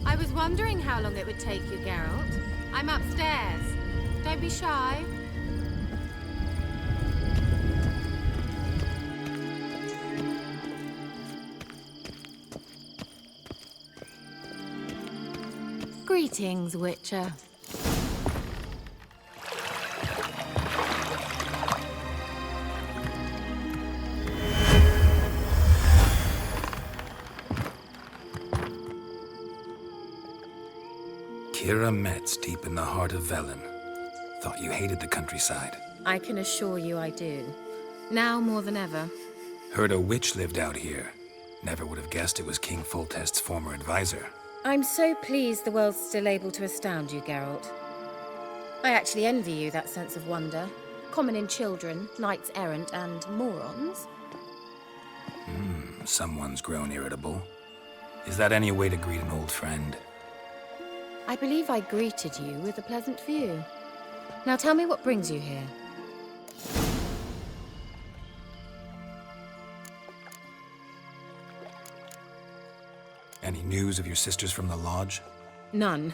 I was wondering how long it would take you, Geralt. I'm upstairs. Don't be shy. Greetings, Witcher. Kira Metz, deep in the heart of Velen. Thought you hated the countryside. I can assure you I do. Now more than ever. Heard a witch lived out here. Never would have guessed it was King Foltest's former advisor. I'm so pleased the world's still able to astound you, Geralt. I actually envy you that sense of wonder. Common in children, knights errant, and morons. Someone's grown irritable. Is that any way to greet an old friend? I believe I greeted you with a pleasant view. Now tell me what brings you here. Any news of your sisters from the lodge? None.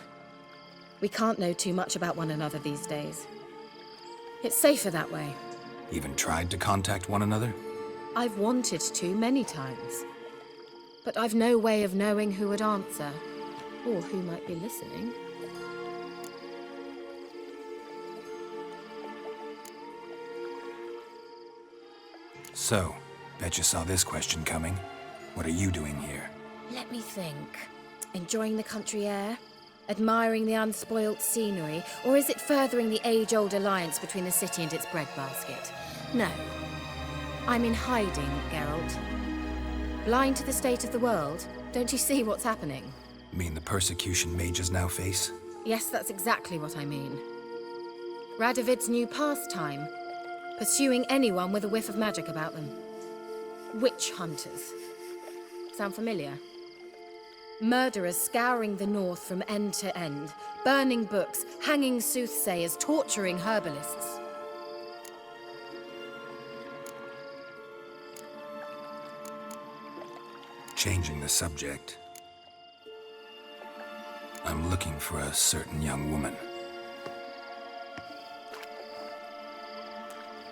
We can't know too much about one another these days. It's safer that way. Even tried to contact one another? I've wanted to many times. But I've no way of knowing who would answer, or who might be listening. So, bet you saw this question coming. What are you doing here? Let me think. Enjoying the country air? Admiring the unspoilt scenery? Or is it furthering the age-old alliance between the city and its breadbasket? No. I'm in hiding, Geralt. Blind to the state of the world? Don't you see what's happening? Mean the persecution mages now face? Yes, that's exactly what I mean. Radovid's new pastime. Pursuing anyone with a whiff of magic about them. Witch hunters. Sound familiar? Murderers scouring the north from end to end, burning books, hanging soothsayers, torturing herbalists. Changing the subject. I'm looking for a certain young woman.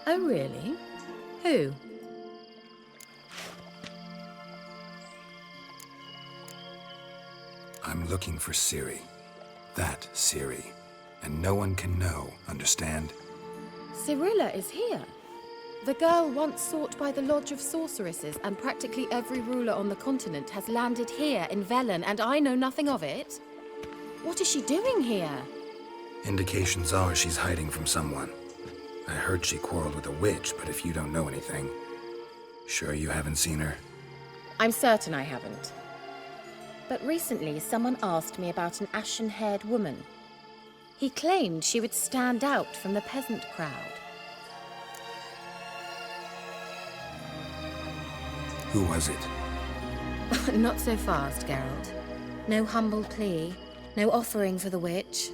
Oh, really? Who? I'm looking for Ciri. That Ciri. And no one can know, understand? Cirilla is here. The girl once sought by the Lodge of Sorceresses, and practically every ruler on the continent has landed here in Velen, and I know nothing of it. What is she doing here? Indications are she's hiding from someone. I heard she quarreled with a witch, but if you don't know anything, sure you haven't seen her? I'm certain I haven't. But recently, someone asked me about an ashen-haired woman. He claimed she would stand out from the peasant crowd. Who was it? Not so fast, Geralt. No humble plea, no offering for the witch.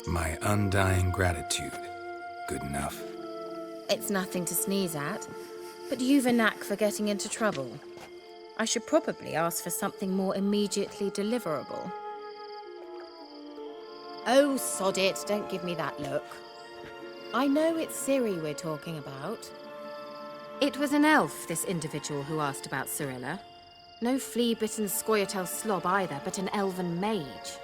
My undying gratitude. Good enough. It's nothing to sneeze at, but you've a knack for getting into trouble. I should probably ask for something more immediately deliverable. Oh, sod it, don't give me that look. I know it's Ciri we're talking about. It was an elf, this individual who asked about Cirilla. No flea-bitten Scoia'tael slob either, but an elven mage.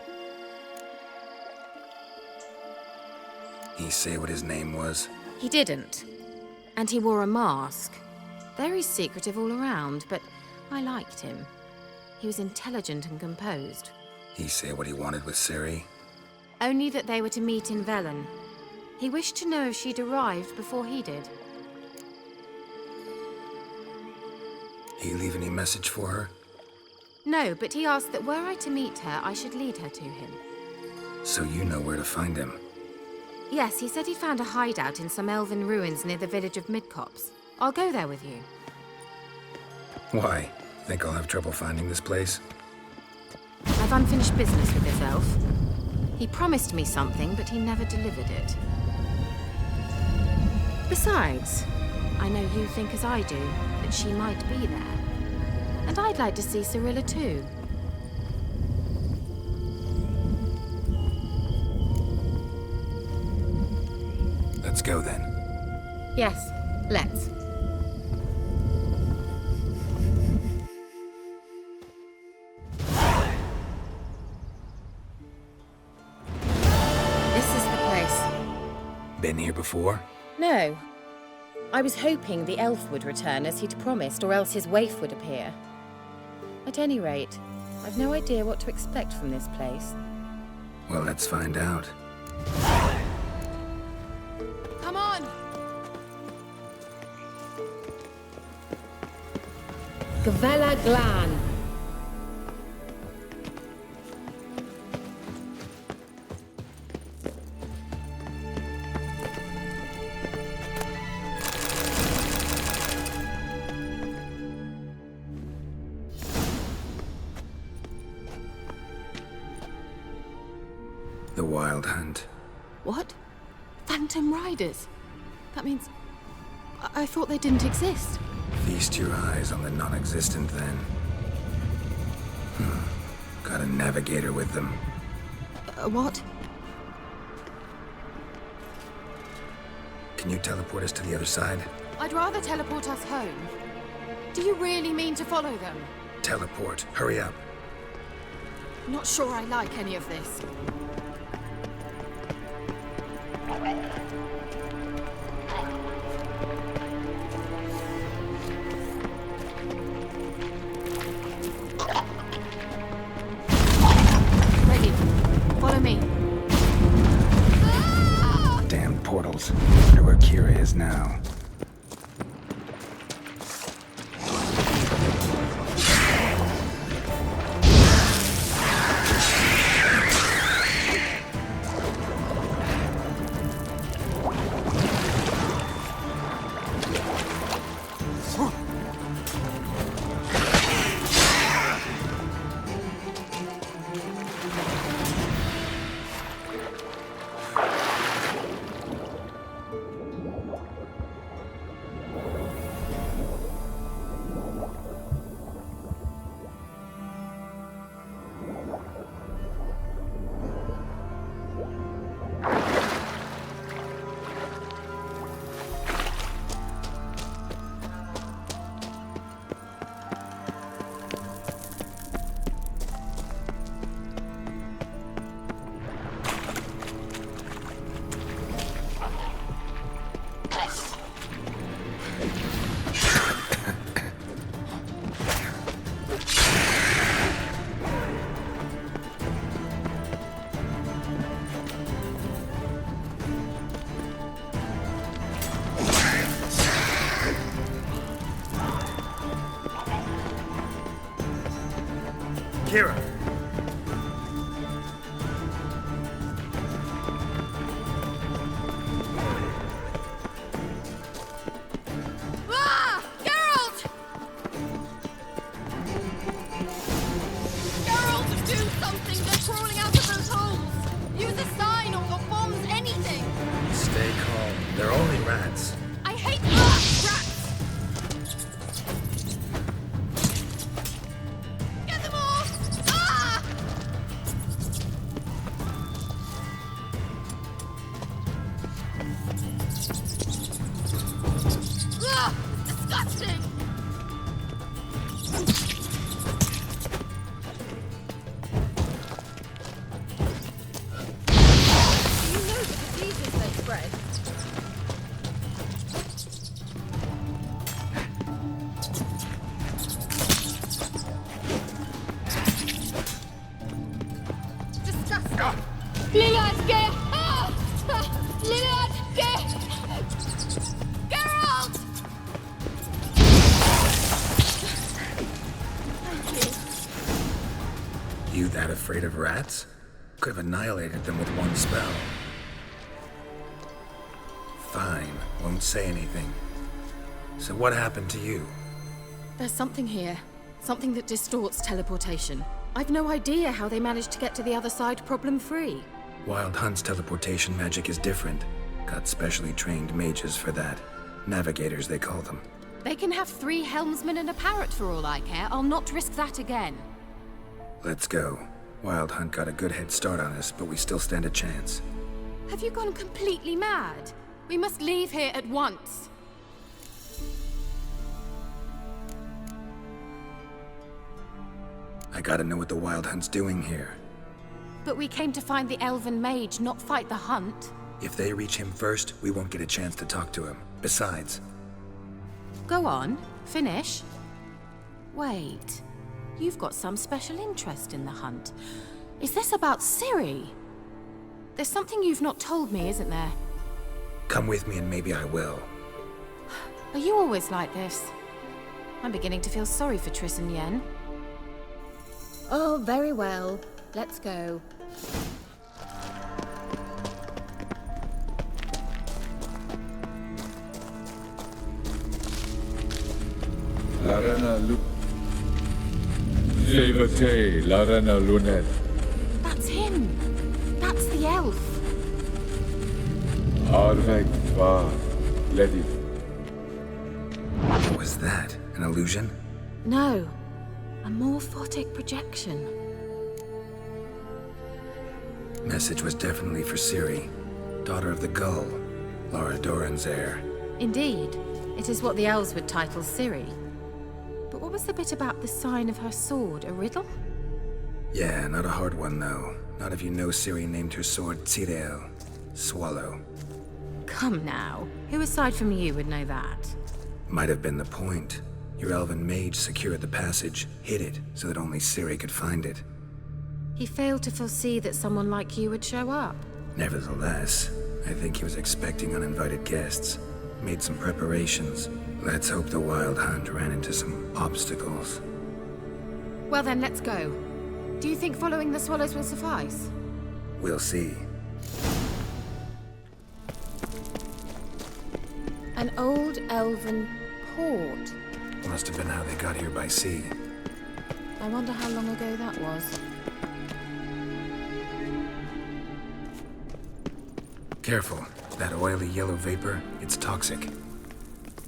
He say what his name was? He didn't. And he wore a mask. Very secretive all around, but I liked him. He was intelligent and composed. He say what he wanted with Ciri? Only that they were to meet in Velen. He wished to know if she'd arrived before he did. He leave any message for her? No, but he asked that were I to meet her, I should lead her to him. So you know where to find him? Yes, he said he found a hideout in some elven ruins near the village of Midcopse. I'll go there with you. Why? Think I'll have trouble finding this place? I've unfinished business with this elf. He promised me something, but he never delivered it. Besides, I know you think as I do, that she might be there. And I'd like to see Cirilla too. Let's go then. Yes, let's. This is the place. Been here before? No. I was hoping the elf would return as he'd promised, or else his waif would appear. At any rate, I've no idea what to expect from this place. Well, let's find out. Come on! Gavella Glan. The Wild Hunt. What? Phantom Riders? That means... I thought they didn't exist. Feast your eyes on the non-existent, then. Got a navigator with them. What? Can you teleport us to the other side? I'd rather teleport us home. Do you really mean to follow them? Teleport. Hurry up. Not sure I like any of this. Ready. Follow me. Damn portals. Wonder where Kira is now. Kira. Ah! Geralt! Geralt, do something! They're crawling out of those holes! Use a sign or Disgusting! Lillard, get out! Lillard, get... Geralt! You that afraid of rats? Could have annihilated them with one spell. Fine, won't say anything. So what happened to you? There's something here. Something that distorts teleportation. I've no idea how they managed to get to the other side problem-free. Wild Hunt's teleportation magic is different. Got specially trained mages for that. Navigators, they call them. They can have 3 helmsmen and a parrot for all I care. I'll not risk that again. Let's go. Wild Hunt got a good head start on us, but we still stand a chance. Have you gone completely mad? We must leave here at once. I gotta know what the Wild Hunt's doing here. But we came to find the elven mage, not fight the hunt. If they reach him first, we won't get a chance to talk to him. Besides... Go on, finish. Wait, you've got some special interest in the hunt. Is this about Ciri? There's something you've not told me, isn't there? Come with me and maybe I will. Are you always like this? I'm beginning to feel sorry for Triss and Yen. Oh, very well. Let's go. Larana Levate, Larana Lunet. That's him! That's the elf! Arvek Tva, Ledi. What was that? An illusion? No. A morphotic projection. Message was definitely for Ciri, daughter of the Gull, Lara Doran's heir. Indeed. It is what the elves would title Ciri. But what was the bit about the sign of her sword? A riddle? Yeah, not a hard one though. Not if you know Ciri named her sword Tirel, swallow. Come now. Who aside from you would know that? Might have been the point. Your elven mage secured the passage, hid it, so that only Ciri could find it. He failed to foresee that someone like you would show up. Nevertheless, I think he was expecting uninvited guests. Made some preparations. Let's hope the Wild Hunt ran into some obstacles. Well then, let's go. Do you think following the swallows will suffice? We'll see. An old elven port. Must have been how they got here by sea. I wonder how long ago that was. Careful. That oily yellow vapor, it's toxic.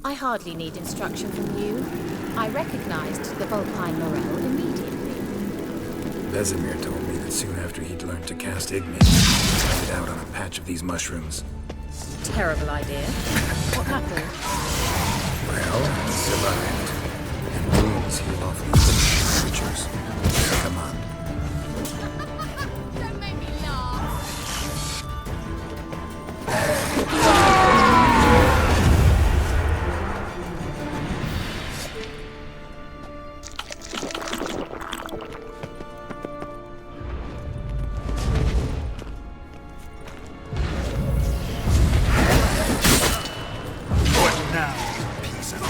I hardly need instruction from you. I recognized the Vulpine Morel immediately. Vesemir told me that soon after he'd learned to cast Ignis, he started out on a patch of these mushrooms. Terrible idea. What happened? Well, he survived. And wounds heal off these creatures. Come on. Don't make me laugh. What now, you piece of...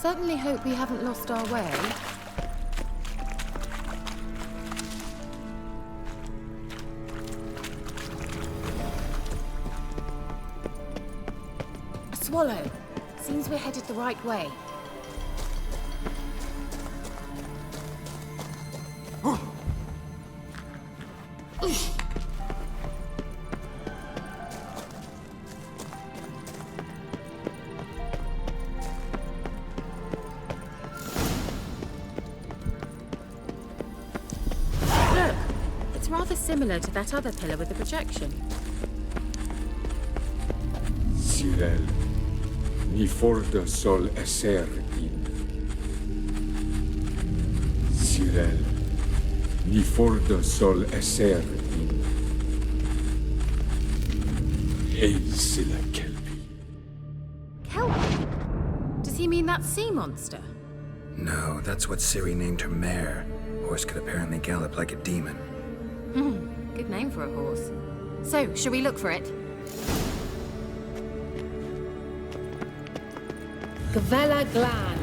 Certainly hope we haven't lost our way. A swallow. Seems we're headed the right way. rather similar to that other pillar with the projection. Sirel, ni forda sol esser in. Sirel, ni forda sol esser in. Ei sila kelpi. Kelpie? Does he mean that sea monster? No, that's what Ciri named her mare. Horse could apparently gallop like a demon. Good name for a horse. So, shall we look for it? Gavella Glan.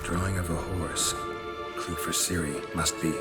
Drawing of a horse. Clue for Ciri, must be.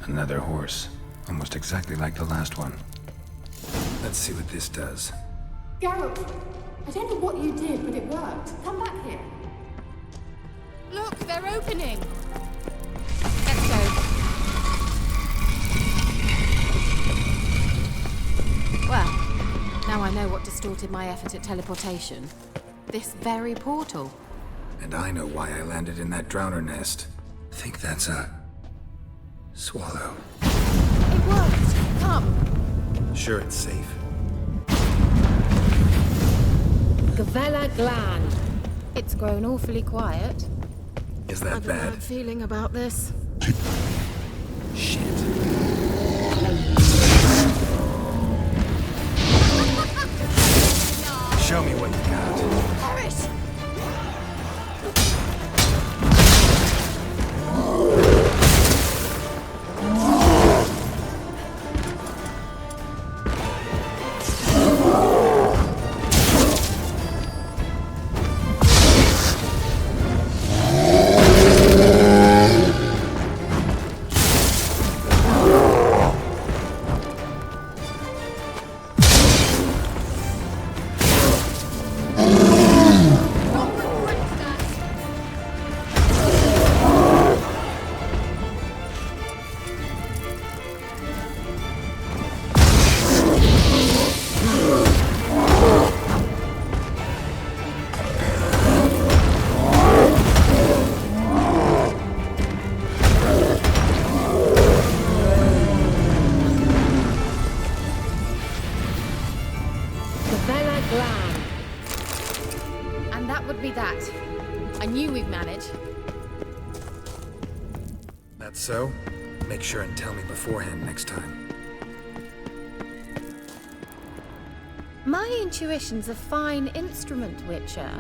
Another horse. Almost exactly like the last one. Let's see what this does. Geralt, I don't know what you did, but it worked. Come back here. Look, they're opening. Let's go. Well, now I know what distorted my effort at teleportation. This very portal. And I know why I landed in that drowner nest. Think that's a... swallow. It worked. Come. Sure it's safe. Gavella Glan. It's grown awfully quiet. Is that I have a bad? bad feeling about this. Shit. Show me what you got. Horace! And that would be that. I knew we'd manage. That's so? Make sure and tell me beforehand next time. My intuition's a fine instrument, Witcher.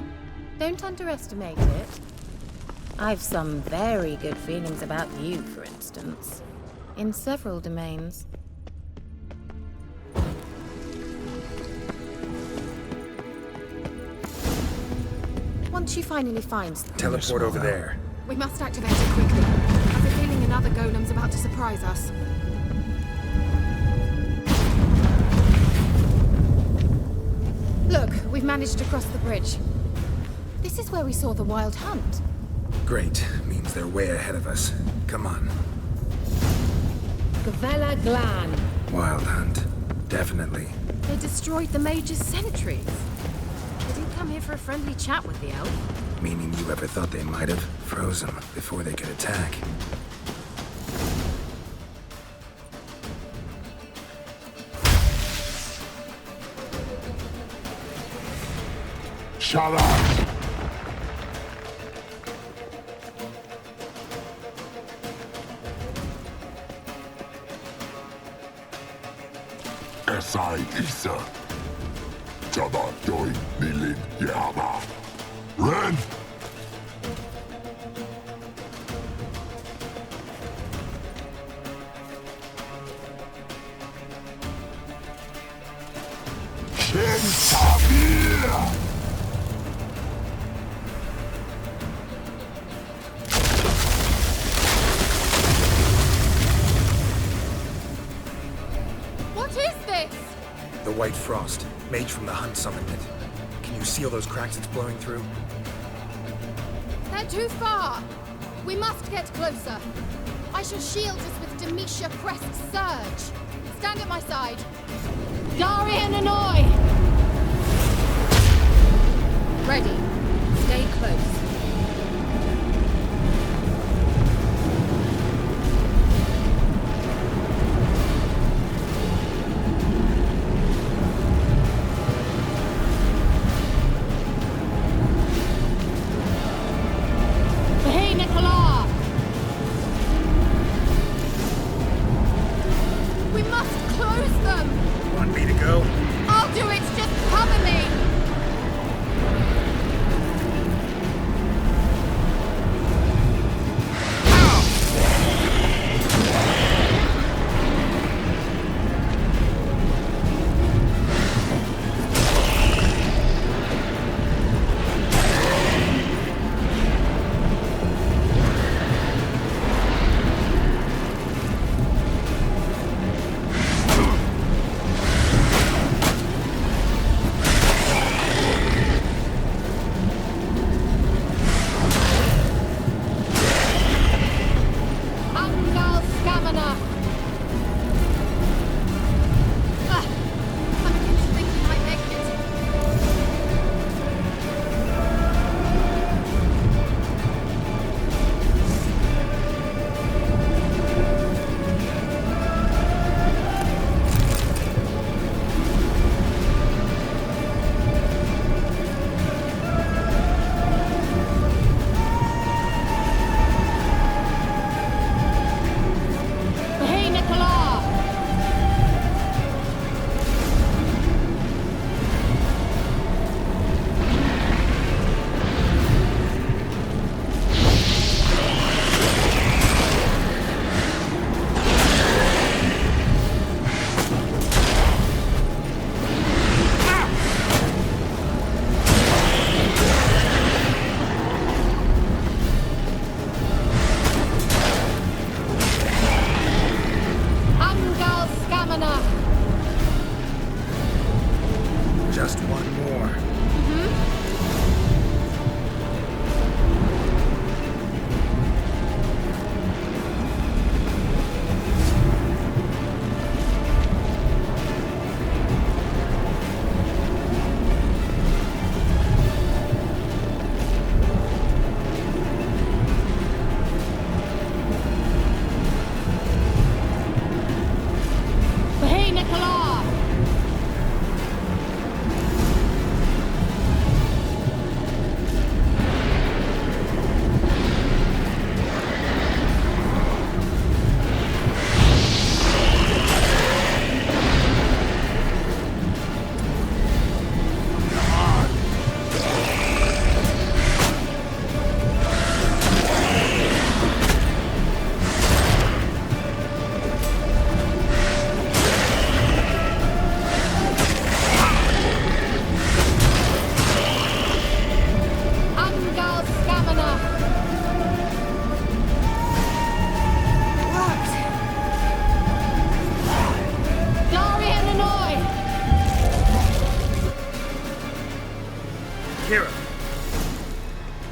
Don't underestimate it. I've some very good feelings about you, for instance. In several domains. Once you finally find... Teleport over there. We must activate it quickly. I've a feeling another golem's about to surprise us. Look, we've managed to cross the bridge. This is where we saw the wild hunt. Great. Means they're way ahead of us. Come on. Gavella Glan. Wild hunt. Definitely. They destroyed the Mage's sentries. They didn't come here for a friendly chat with the elf. Meaning you ever thought they might have froze them before they could attack. Shut up! Esai Isa. Jada Doi Nilin Yama. Ren! What is this? The white frost. Mage from the hunt summoned it. Can you see all those cracks it's blowing through? They're too far. We must get closer. I shall shield us with Demetia Crest Surge. Stand at my side. Darian Annoy! Ready. Stay close.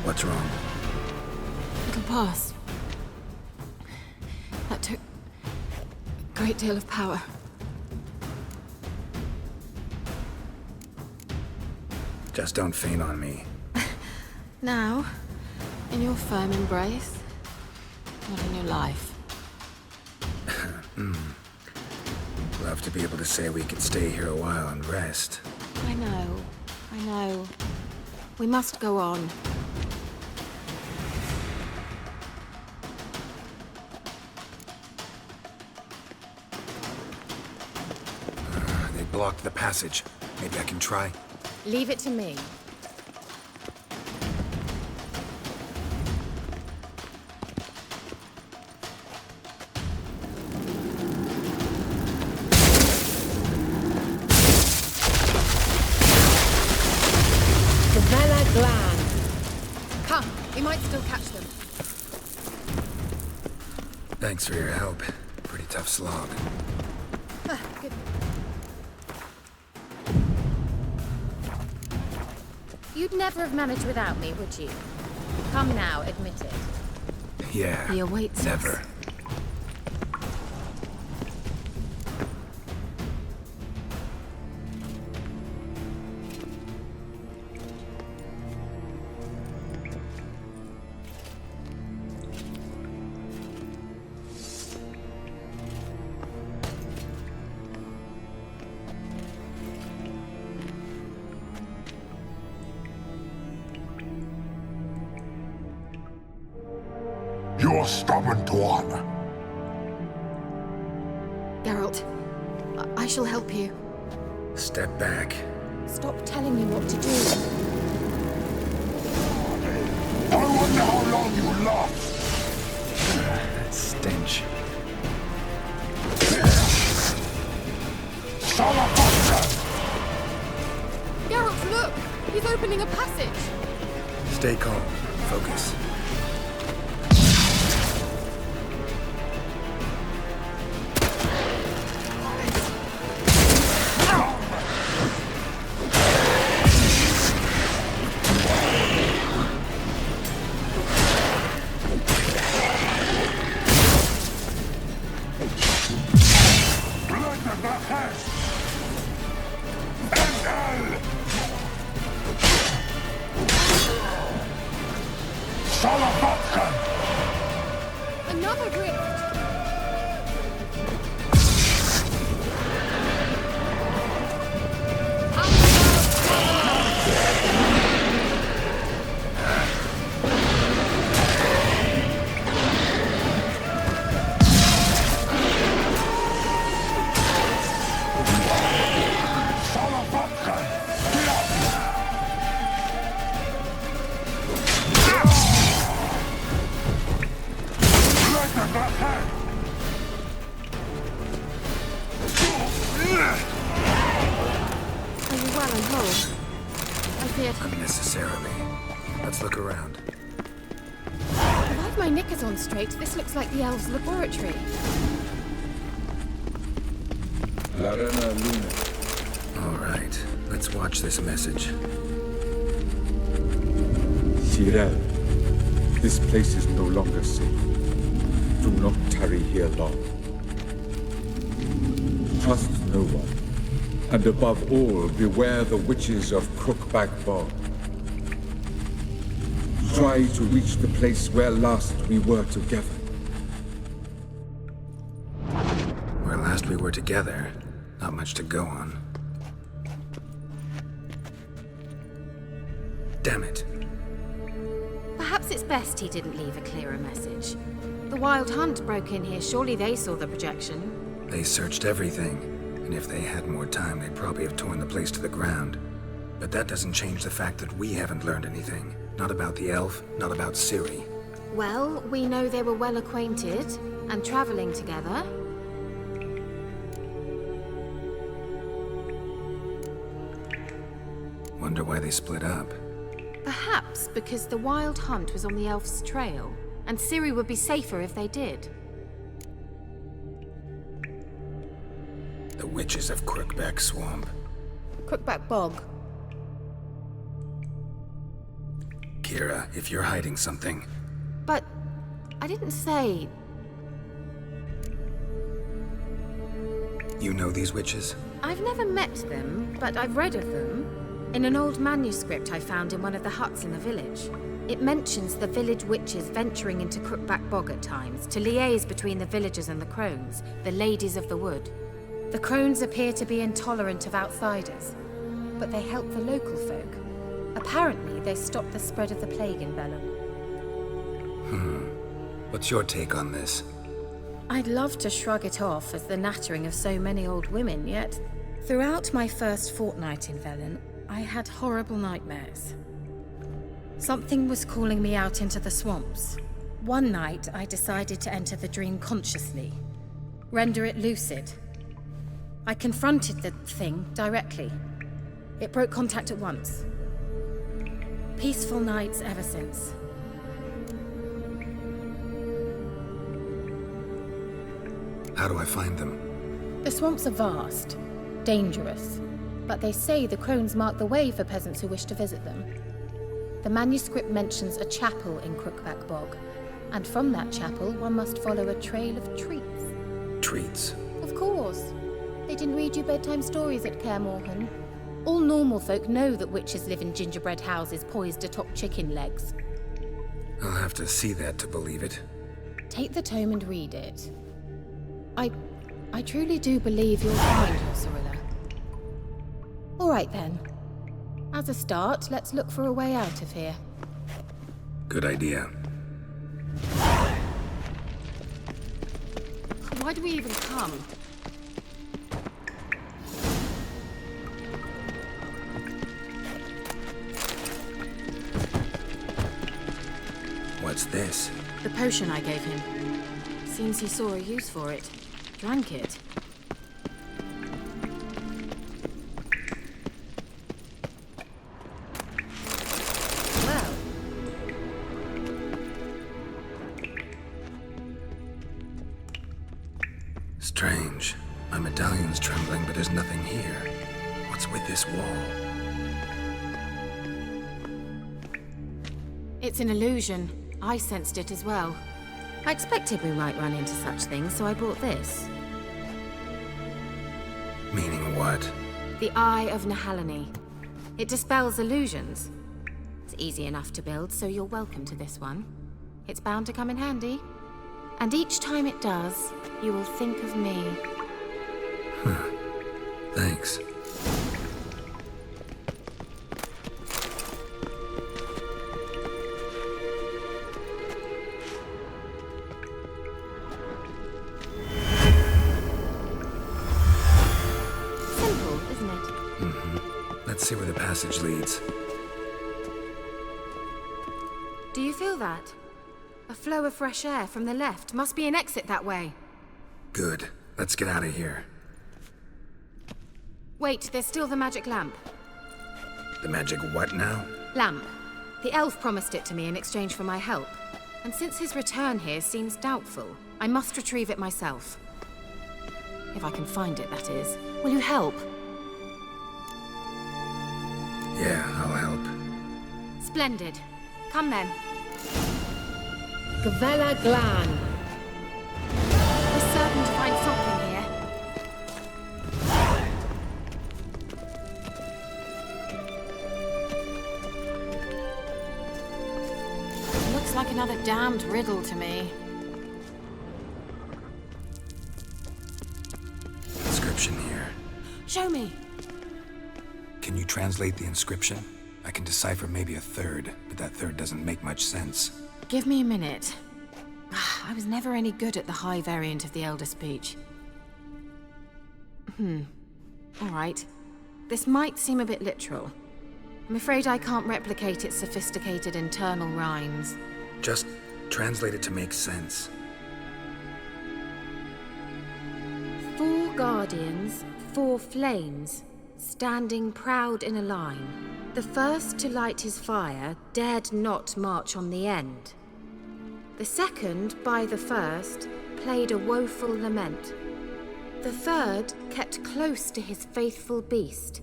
What's wrong? It'll pass. That took a great deal of power. Just don't faint on me. Now, in your firm embrace, not in your life. Love to be able to say we could stay here a while and rest. I know. We must go on. They blocked the passage. Maybe I can try? Leave it to me. Come, we might still catch them. Thanks for your help. Pretty tough slog. Good. You'd never have managed without me, would you? Come now, admit it. Yeah, He awaits never. us. You're stubborn twat. Geralt, I shall help you. Step back. Stop telling me what to do. I wonder how long you last. That stench. Geralt, look! He's opening a passage! Stay calm. Focus. Another rift! Unnecessarily. Let's look around. If I've my knickers on straight, this looks like the elves' laboratory. All right, let's watch this message. Tyrell, this place is no longer safe. Do not tarry here long. Trust no one. And above all, beware the witches of Crookback Bog. Try to reach the place where last we were together. Where last we were together, not much to go on. Damn it. Perhaps it's best he didn't leave a clearer message. The Wild Hunt broke in here. Surely they saw the projection. They searched everything. And if they had more time, they'd probably have torn the place to the ground. But that doesn't change the fact that we haven't learned anything. Not about the elf, not about Ciri. Well, we know they were well acquainted and traveling together. Wonder why they split up. Perhaps because the Wild Hunt was on the elf's trail, and Ciri would be safer if they did. The witches of Crookback Swamp. Crookback Bog. Kira, if you're hiding something... But I didn't say... You know these witches? I've never met them, but I've read of them. In an old manuscript I found in one of the huts in the village. It mentions the village witches venturing into Crookback Bog at times to liaise between the villagers and the crones, the ladies of the wood. The crones appear to be intolerant of outsiders, but they help the local folk. Apparently, they stop the spread of the plague in Bellum. What's your take on this? I'd love to shrug it off as the nattering of so many old women, yet Throughout my first fortnight in Velen, I had horrible nightmares. Something was calling me out into the swamps. One night, I decided to enter the dream consciously, render it lucid. I confronted the thing directly. It broke contact at once. Peaceful nights ever since. How do I find them? The swamps are vast, dangerous, but they say the crones mark the way for peasants who wish to visit them. The manuscript mentions a chapel in Crookback Bog, and from that chapel one must follow a trail of treats. Treats? Of course. They didn't read you bedtime stories at Kaer Morhen. All normal folk know that witches live in gingerbread houses poised atop chicken legs. I'll have to see that to believe it. Take the tome and read it. I truly do believe you'll find your Cyrilla. All right then. As a start, let's look for a way out of here. Good idea. Why do we even come? What's this? The potion I gave him. Seems he saw a use for it. Drank it. Well. Strange. My medallion's trembling, but there's nothing here. What's with this wall? It's an illusion. I sensed it as well. I expected we might run into such things, so I brought this. Meaning what? The Eye of Nehaleni. It dispels illusions. It's easy enough to build, so you're welcome to this one. It's bound to come in handy. And each time it does, you will think of me. Huh. Thanks. Let's see where the passage leads. Do you feel that? A flow of fresh air from the left. Must be an exit that way. Good. Let's get out of here. Wait, there's still the magic lamp. The magic what now? Lamp. The elf promised it to me in exchange for my help. And since his return here seems doubtful, I must retrieve it myself. If I can find it, that is. Will you help? Yeah, I'll help. Splendid. Come then. Gavella Glan. We're certain to find something here. Looks like another damned riddle to me. Inscription here. Show me. Can you translate the inscription? I can decipher maybe a third, but that third doesn't make much sense. Give me a minute. I was never any good at the high variant of the Elder Speech. All right. This might seem a bit literal. I'm afraid I can't replicate its sophisticated internal rhymes. Just translate it to make sense. 4 guardians, 4 flames, standing proud in a line. The first to light his fire dared not march on the end. The second, by the first, played a woeful lament. The third kept close to his faithful beast.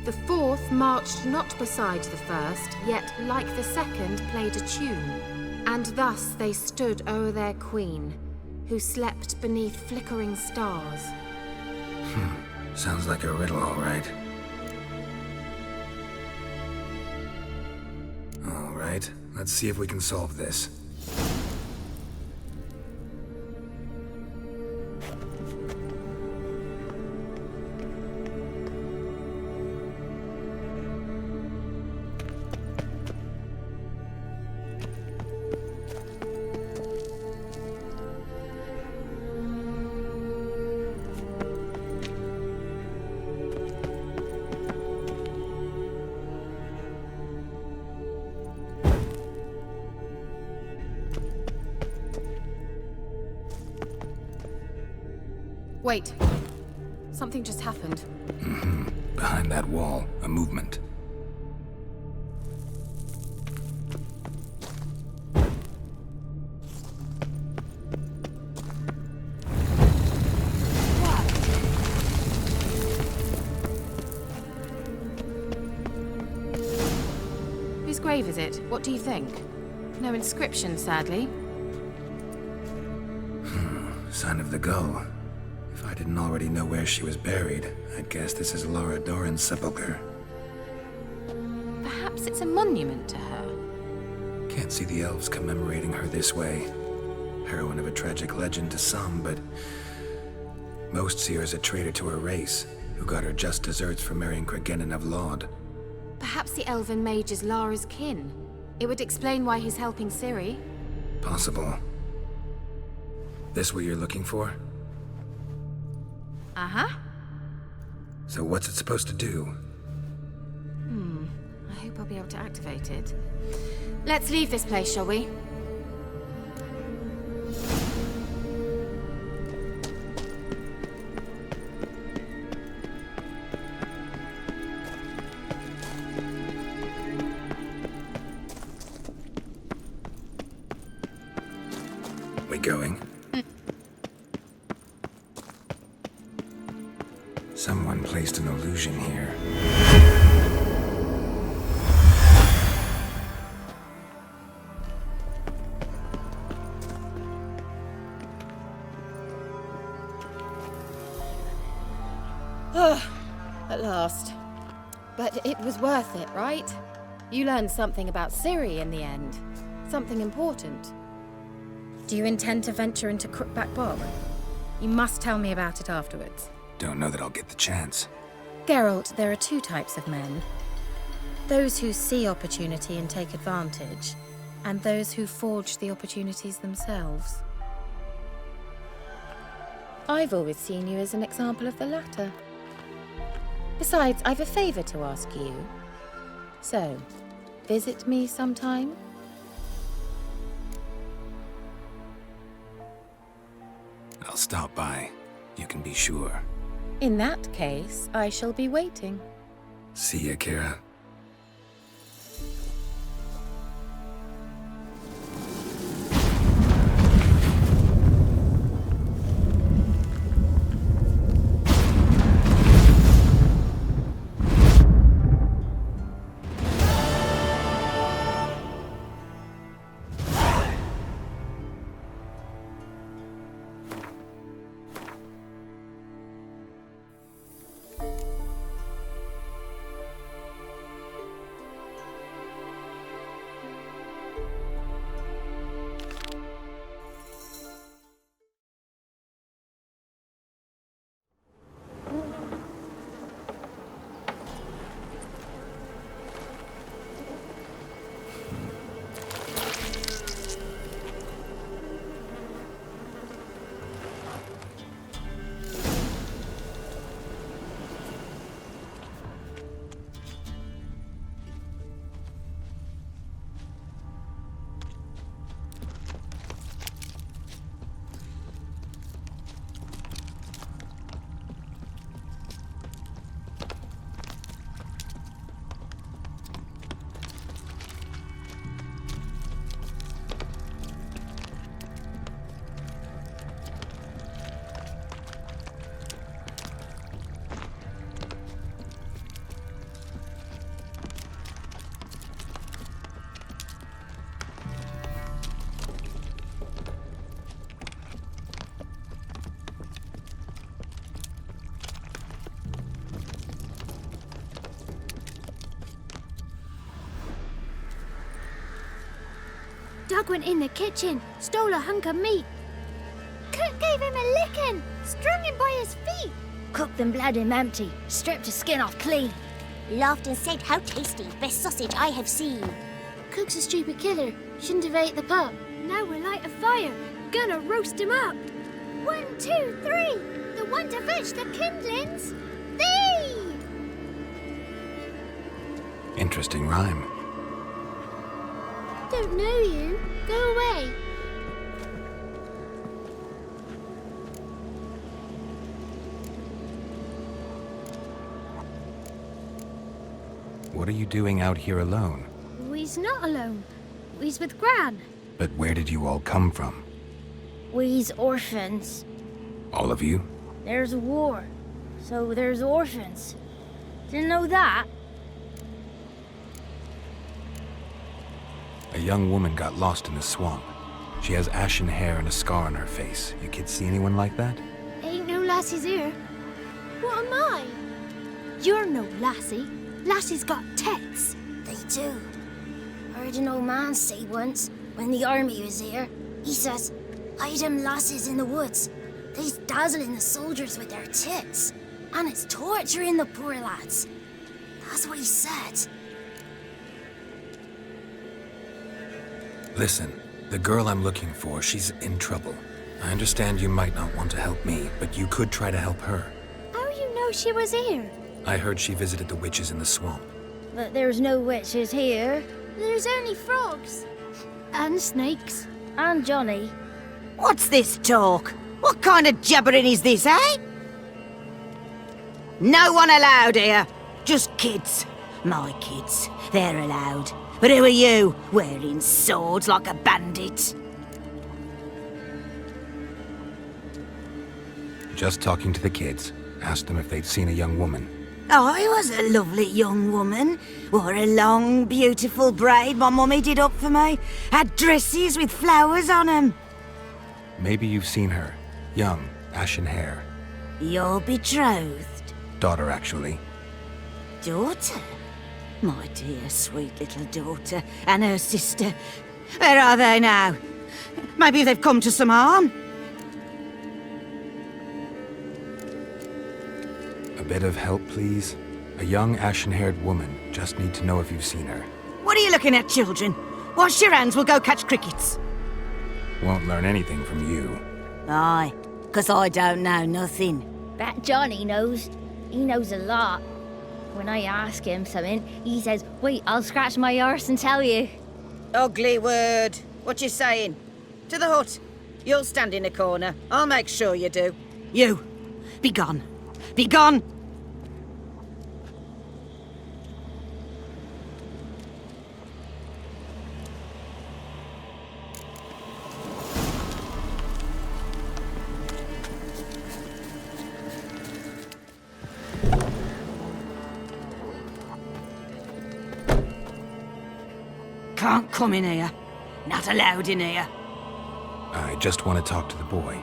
The fourth marched not beside the first, yet like the second played a tune. And thus they stood o'er their queen, who slept beneath flickering stars. Sounds like a riddle, all right. All right, let's see if we can solve this. Wait. Something just happened. Behind that wall, a movement. Whose grave is it? What do you think? No inscription, sadly. Sign of the gull. If I didn't already know where she was buried, I'd guess this is Laura Doran's sepulchre. Perhaps it's a monument to her. Can't see the elves commemorating her this way. Heroine of a tragic legend to some, but most see her as a traitor to her race, who got her just deserts for marrying Cregennan of Laud. Perhaps the elven mage is Lara's kin. It would explain why he's helping Ciri. Possible. This what you're looking for? Uh-huh. So what's it supposed to do? I hope I'll be able to activate it. Let's leave this place, shall we? We going? Someone placed an illusion here. At last. But it was worth it, right? You learned something about Ciri in the end. Something important. Do you intend to venture into Crookback Bog? You must tell me about it afterwards. Don't know that I'll get the chance. Geralt, there are two types of men. Those who see opportunity and take advantage, and those who forge the opportunities themselves. I've always seen you as an example of the latter. Besides, I've a favor to ask you. So, visit me sometime? I'll stop by. You can be sure. In that case, I shall be waiting. See ya, Kira. Doug went in the kitchen, stole a hunk of meat. Cook gave him a licking, strung him by his feet. Cooked and bled him empty, stripped his skin off clean. Laughed and said, "How tasty, best sausage I have seen." Cook's a stupid killer, shouldn't have ate the pup. Now we'll light a fire, gonna roast him up. 1, 2, 3, the one to fetch the kindlings. Thee! Interesting rhyme. Don't know you. Go away. What are you doing out here alone? We's not alone. We's with Gran. But where did you all come from? We's orphans. All of you? There's a war, so there's orphans. Didn't know that? A young woman got lost in the swamp. She has ashen hair and a scar on her face. You kids see anyone like that? Ain't no lassies here. What am I? You're no lassie. Lassies got tits. They do. Heard an old man say once, when the army was here, he says, hide them lasses in the woods. They's dazzling the soldiers with their tits. And it's torturing the poor lads. That's what he said. Listen, the girl I'm looking for, she's in trouble. I understand you might not want to help me, but you could try to help her. How you know she was here? I heard she visited the witches in the swamp. But there's no witches here. There's only frogs. And snakes. And Johnny. What's this talk? What kind of jabbering is this, eh? No one allowed here. Just kids. My kids. They're allowed. But who are you, wearing swords like a bandit? Just talking to the kids. Asked them if they'd seen a young woman. I was a lovely young woman. Wore a long, beautiful braid my mummy did up for me. Had dresses with flowers on them. Maybe you've seen her. Young, ashen hair. Your betrothed? Daughter, actually. Daughter? My dear, sweet little daughter and her sister. Where are they now? Maybe they've come to some harm? A bit of help, please? A young, ashen-haired woman. Just need to know if you've seen her. What are you looking at, children? Wash your hands, we'll go catch crickets. Won't learn anything from you. Aye, 'cause I don't know nothing. That Johnny knows. He knows a lot. When I ask him something, he says, wait, I'll scratch my arse and tell you. Ugly word. What you saying? To the hut. You'll stand in a corner. I'll make sure you do. You, be gone. Be gone! Can't come in here. Not allowed in here. I just want to talk to the boy.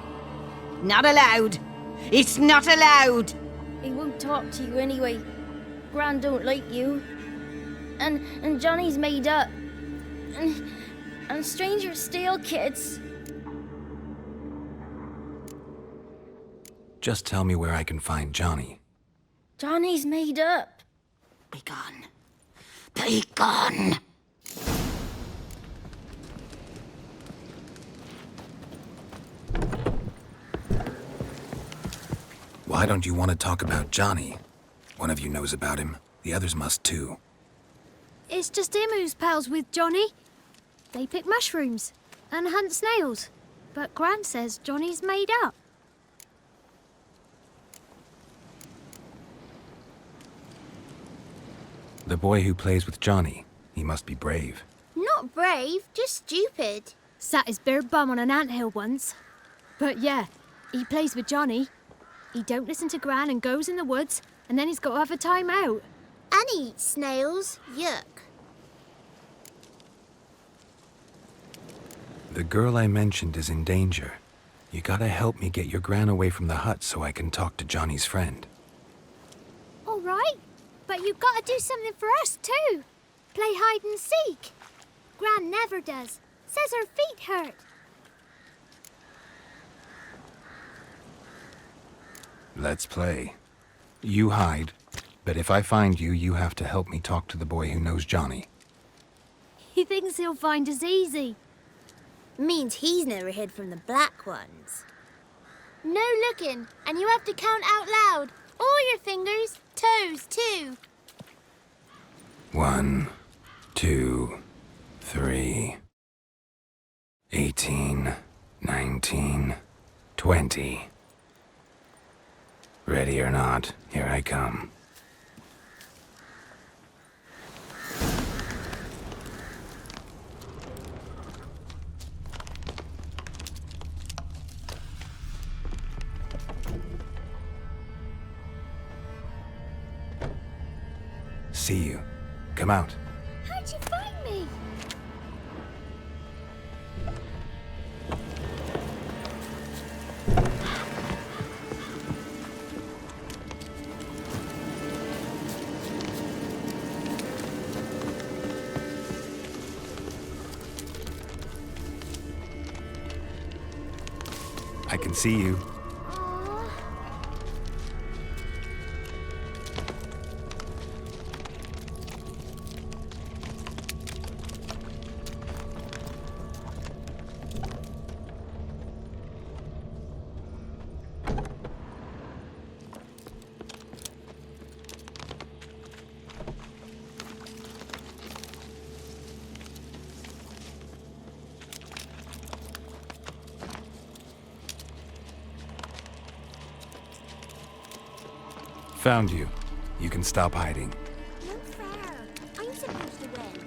Not allowed. It's not allowed. He won't talk to you anyway. Gran don't like you. And Johnny's made up. And strangers steal kids. Just tell me where I can find Johnny. Johnny's made up. Be gone. Be gone. Why don't you want to talk about Johnny? One of you knows about him. The others must too. It's just him who's pals with Johnny. They pick mushrooms and hunt snails. But Gran says Johnny's made up. The boy who plays with Johnny. He must be brave. Not brave, just stupid. Sat his bare bum on an anthill once. But yeah, he plays with Johnny. He don't listen to Gran and goes in the woods, and then he's got to have a time out. And he eats snails. Yuck. The girl I mentioned is in danger. You gotta help me get your Gran away from the hut so I can talk to Johnny's friend. All right, but you've got to do something for us too. Play hide and seek. Gran never does. Says her feet hurt. Let's play. You hide, but if I find you, you have to help me talk to the boy who knows Johnny. He thinks he'll find us easy. Means he's never hid from the black ones. No looking, and you have to count out loud. All your fingers, toes too. 1, 2, 3, 18, 19, 20. Ready or not, here I come. see you. Come out. How'd you find me? I can see you. Found you. You can stop hiding. No fair. I'm supposed to win.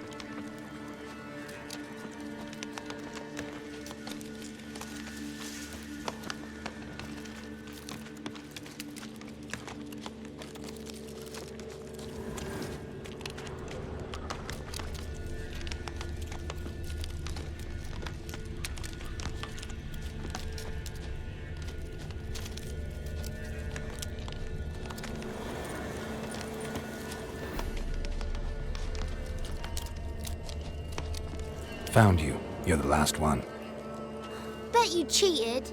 Found you. You're the last one. Bet you cheated.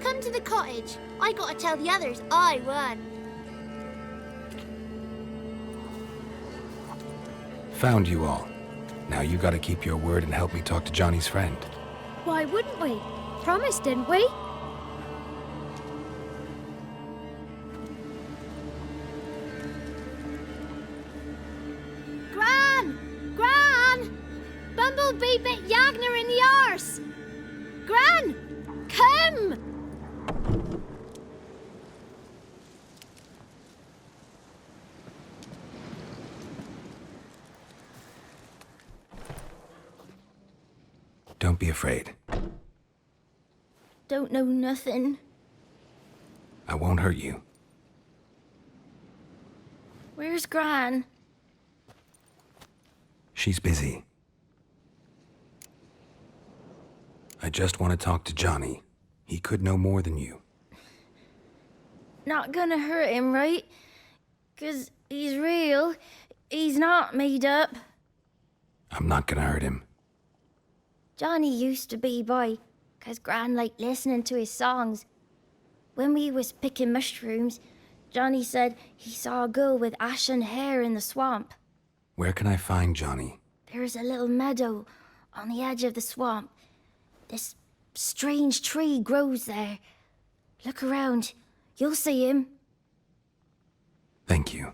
Come to the cottage. I gotta tell the others I won. Found you all. Now you gotta keep your word and help me talk to Johnny's friend. Why wouldn't we? Promised, didn't we? Gran! Gran! Bumblebee bit Yagner in the arse! Gran! Come! Don't be afraid. Don't know nothing. I won't hurt you. Where's Gran? She's busy. I just want to talk to Johnny. He could know more than you. Not gonna hurt him, right? 'Cause he's real. He's not made up. I'm not gonna hurt him. Johnny used to be by, 'cause Gran liked listening to his songs. When we was picking mushrooms, Johnny said he saw a girl with ashen hair in the swamp. Where can I find Johnny? There's a little meadow on the edge of the swamp. This strange tree grows there. Look around. You'll see him. Thank you.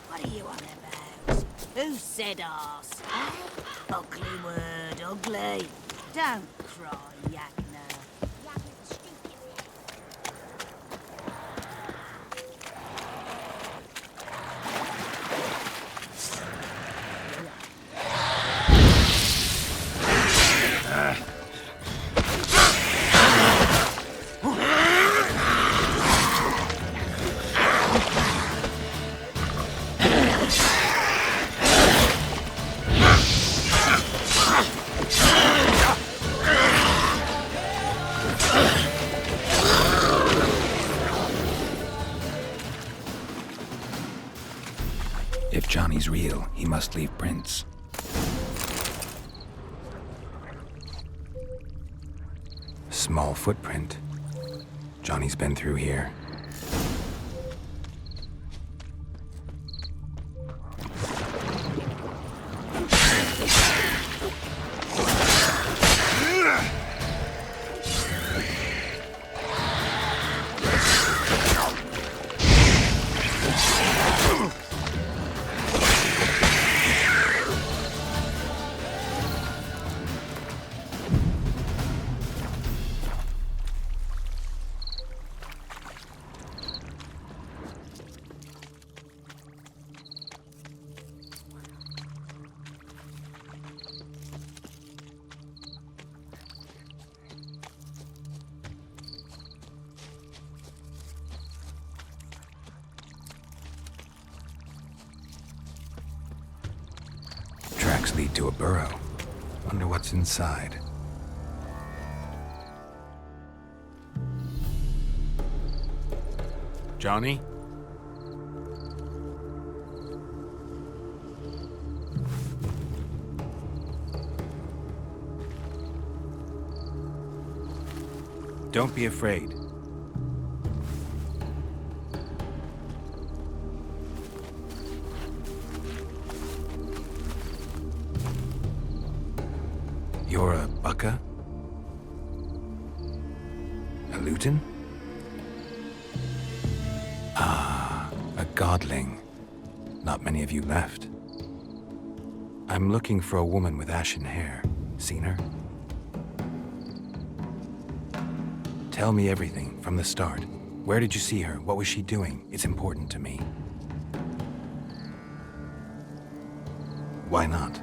What are you on about? Who said arse? Ugly word, ugly. Don't cry, Yagner. If Johnny's real, he must leave prints. Small footprint. Johnny's been through here. tracks lead to a burrow. Wonder what's inside. Johnny? Don't be afraid. You're a bucka? A luton? Ah, a godling. Not many of you left. I'm looking for a woman with ashen hair. Seen her? Tell me everything, from the start. Where did you see her? What was she doing? It's important to me. Why not?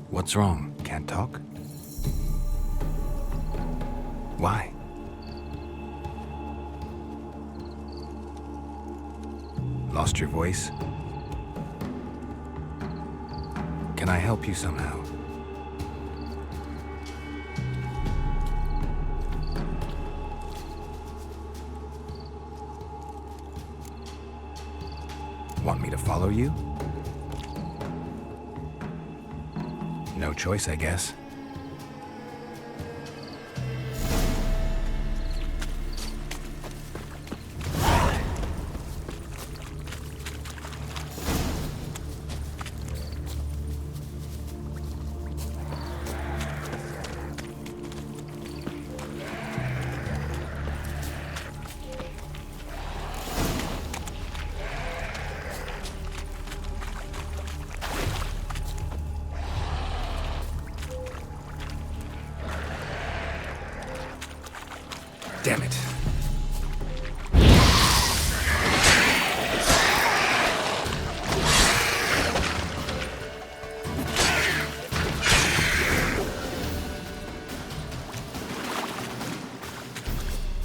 What's wrong? Can't talk? Why? Lost your voice? Can I help you somehow? Want me to follow you? No choice, I guess. Damn it.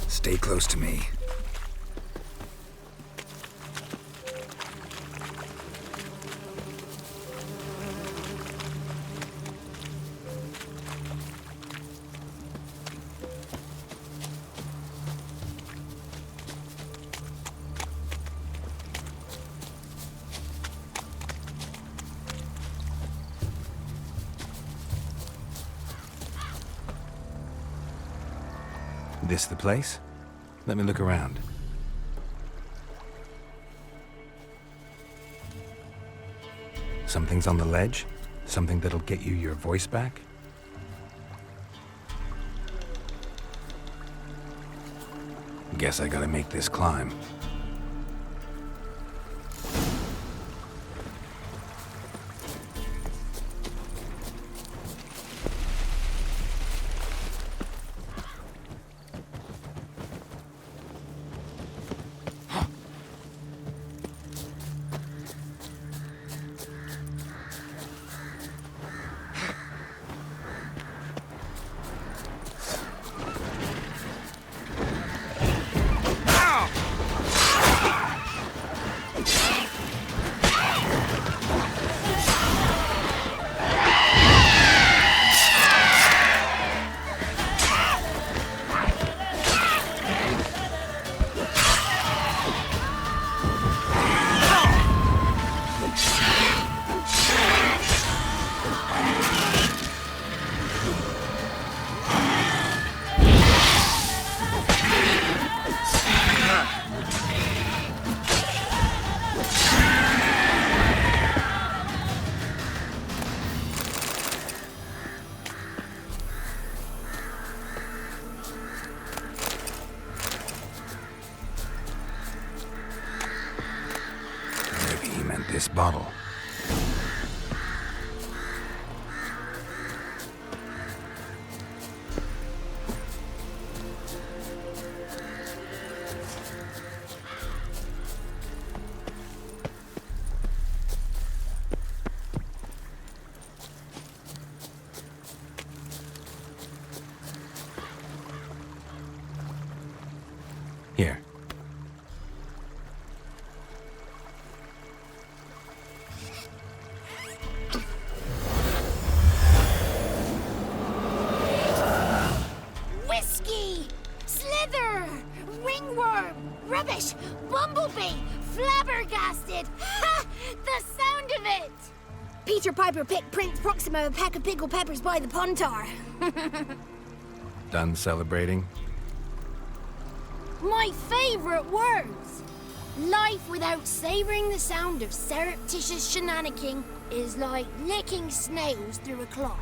Stay close to me. This the place? Let me look around. Something's on the ledge? Something that'll get you your voice back? Guess I gotta make this climb. This bottle. Here. Whiskey! Slither! Ringworm! Rubbish! Bumblebee! Flabbergasted! Ha! The sound of it! Peter Piper picked Prince Proximo a pack of pickled peppers by the pontar. Done celebrating? My favorite words! Life without savoring the sound of surreptitious shenanigans is like licking snails through a cloth.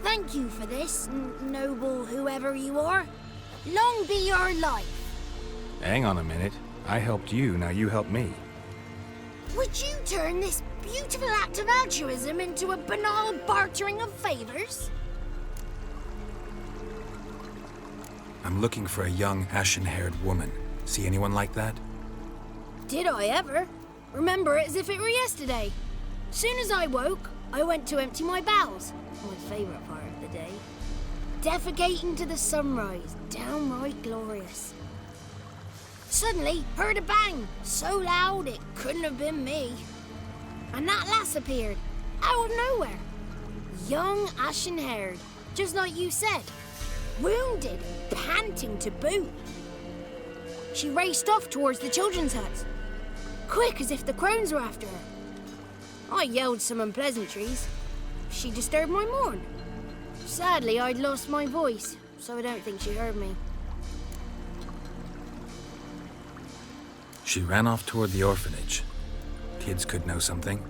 Thank you for this, noble whoever you are. Long be your life. Hang on a minute. I helped you, now you help me. Would you turn this beautiful act of altruism into a banal bartering of favors? I'm looking for a young, ashen-haired woman. See anyone like that? Did I ever? Remember it as if it were yesterday. Soon as I woke, I went to empty my bowels. My favourite part of the day. Defecating to the sunrise, downright glorious. Suddenly, heard a bang, so loud it couldn't have been me. And that lass appeared, out of nowhere. Young, ashen-haired, just like you said. Wounded and panting to boot. She raced off towards the children's hut, quick as if the crones were after her. I yelled some unpleasantries. She disturbed my morn. Sadly, I'd lost my voice, so I don't think she heard me. She ran off toward the orphanage. Kids could know something,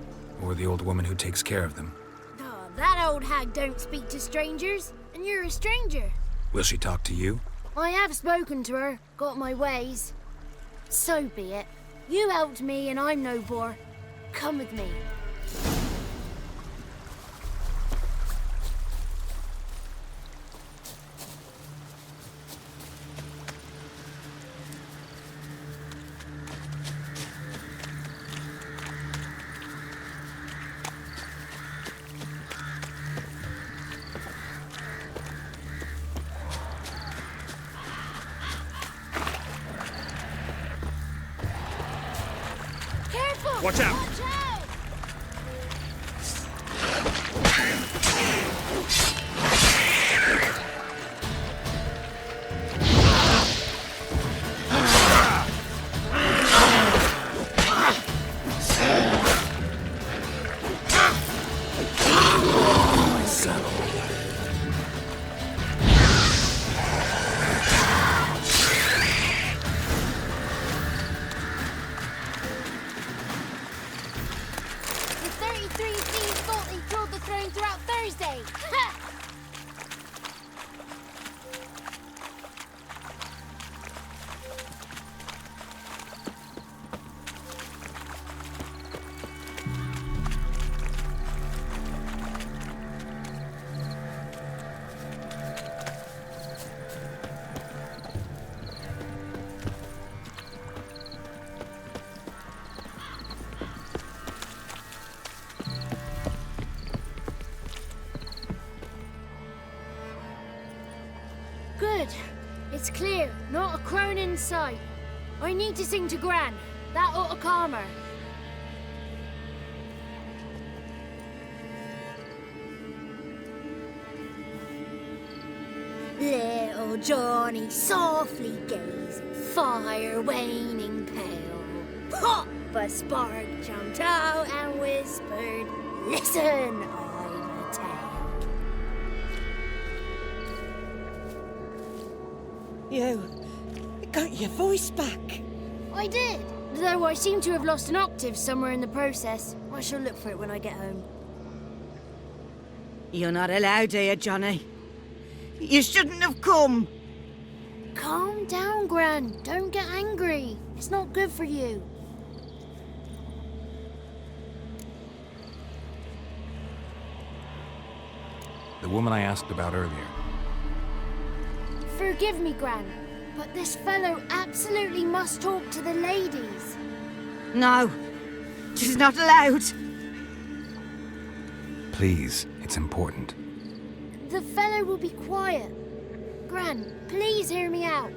or the old woman who takes care of them. Oh, that old hag don't speak to strangers, and you're a stranger. Will she talk to you? I have spoken to her, got my ways. So be it. You helped me and I'm no bore. Come with me. Watch out! Good. It's clear. Not a crone in sight. I need to sing to Gran. That ought to calm her. Little Johnny softly gazing, fire waning pale. Pop! A spark jumped out and whispered, "Listen, I've a tale." You got your voice back. I did, though I seem to have lost an octave somewhere in the process. I shall look for it when I get home. You're not allowed here, Johnny. You shouldn't have come. Calm down, Gran. Don't get angry. It's not good for you. The woman I asked about earlier. Forgive me, Gran, but this fellow absolutely must talk to the ladies. No, she's not allowed. Please, it's important. The fellow will be quiet. Gran, please hear me out.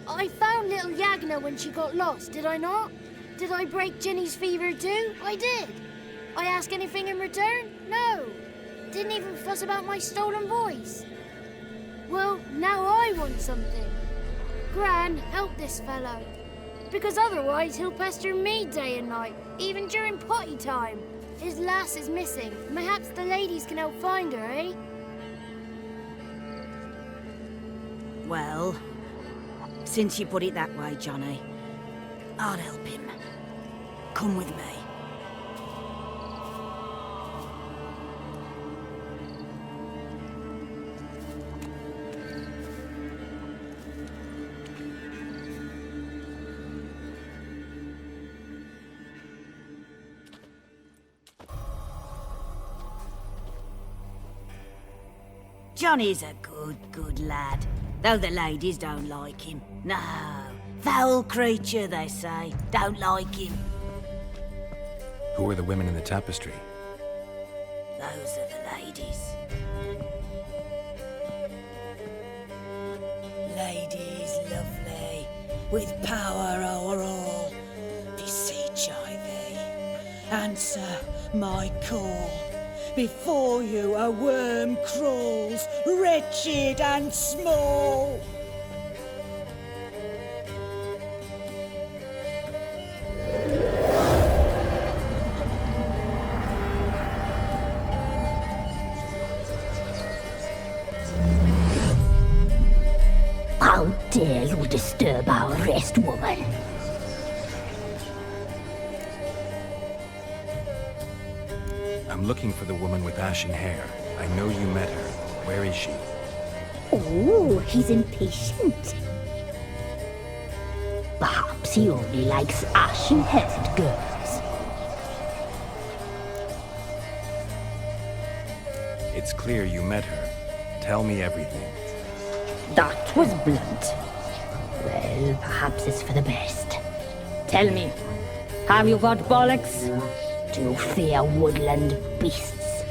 I found little Yagna when she got lost, did I not? Did I break Ginny's fever too? I did. I ask anything in return? No. Didn't even fuss about my stolen voice. Well, now I want something. Gran, help this fellow. Because otherwise he'll pester me day and night, even during potty time. His lass is missing. Perhaps the ladies can help find her, eh? Well, since you put it that way, Johnny, I'll help him. Come with me. Johnny's a good lad, though the ladies don't like him. No, foul creature, they say. Don't like him. Who are the women in the tapestry? Those are the ladies. Ladies lovely, with power o'er all. Beseech I thee, answer my call. Before you a worm crawls, wretched and small. How dare you disturb our rest, woman? I'm looking for the woman with ashen hair. I know you met her. Where is she? Oh, he's impatient. Perhaps he only likes ashen-haired girls. It's clear you met her. Tell me everything. That was blunt. Well, perhaps it's for the best. Tell me, have you got bollocks? Do you fear woodland beasts?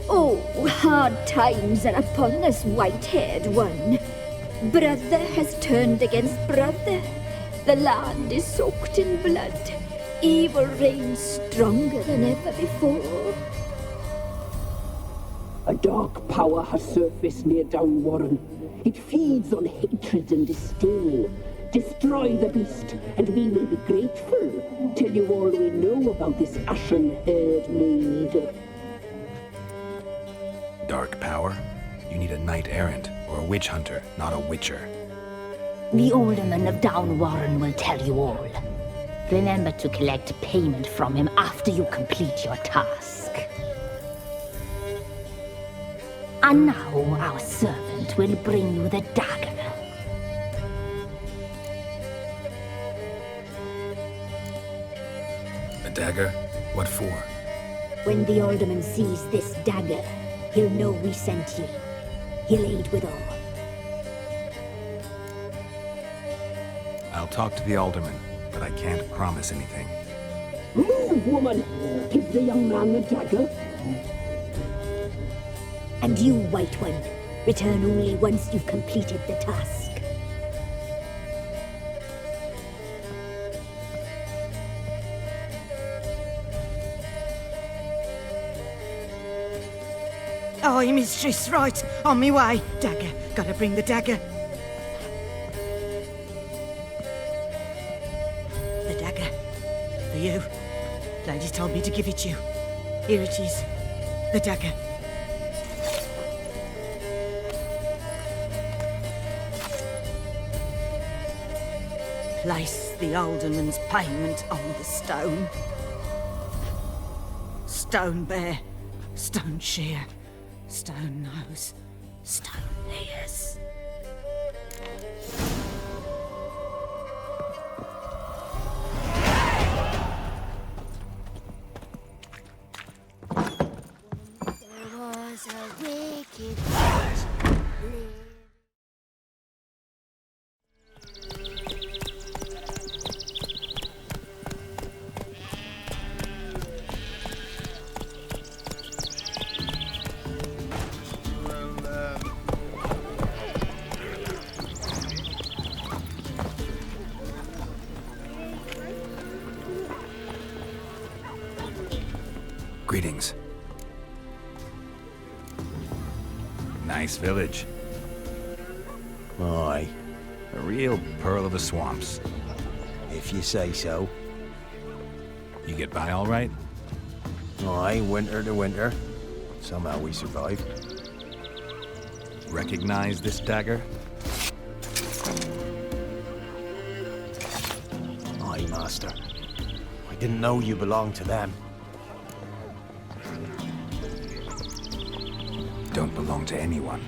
Oh, hard times are upon us, white-haired one. Brother has turned against brother. The land is soaked in blood. Evil reigns stronger than ever before. A dark power has surfaced near Down Warren. It feeds on hatred and disdain. Destroy the beast, and we will be grateful. Tell you all we know about this ashen-haired maid. Dark power? You need a knight-errant or a witch hunter, not a witcher. The alderman of Down Warren will tell you all. Remember to collect payment from him after you complete your task. And now our servant will bring you the dagger. A dagger? What for? When the alderman sees this dagger, he'll know we sent you. He'll aid with all. I'll talk to the alderman, but I can't promise anything. Move, woman! Give the young man the dagger. And you, White One, return only once you've completed the task. Aye, mistress, right. On me way. Dagger. Gotta bring the dagger. The dagger. For you. Lady told me to give it you. Here it is. The dagger. Place the alderman's payment on the stone. Stone bear, stone shear, stone nose, stone ears. There was a wicked witch. Nice village. Aye. A real pearl of the swamps. If you say so. You get by all right? Aye, winter to winter. Somehow we survive. Recognize this dagger? Aye, master. I didn't know you belonged to them. Don't belong to anyone.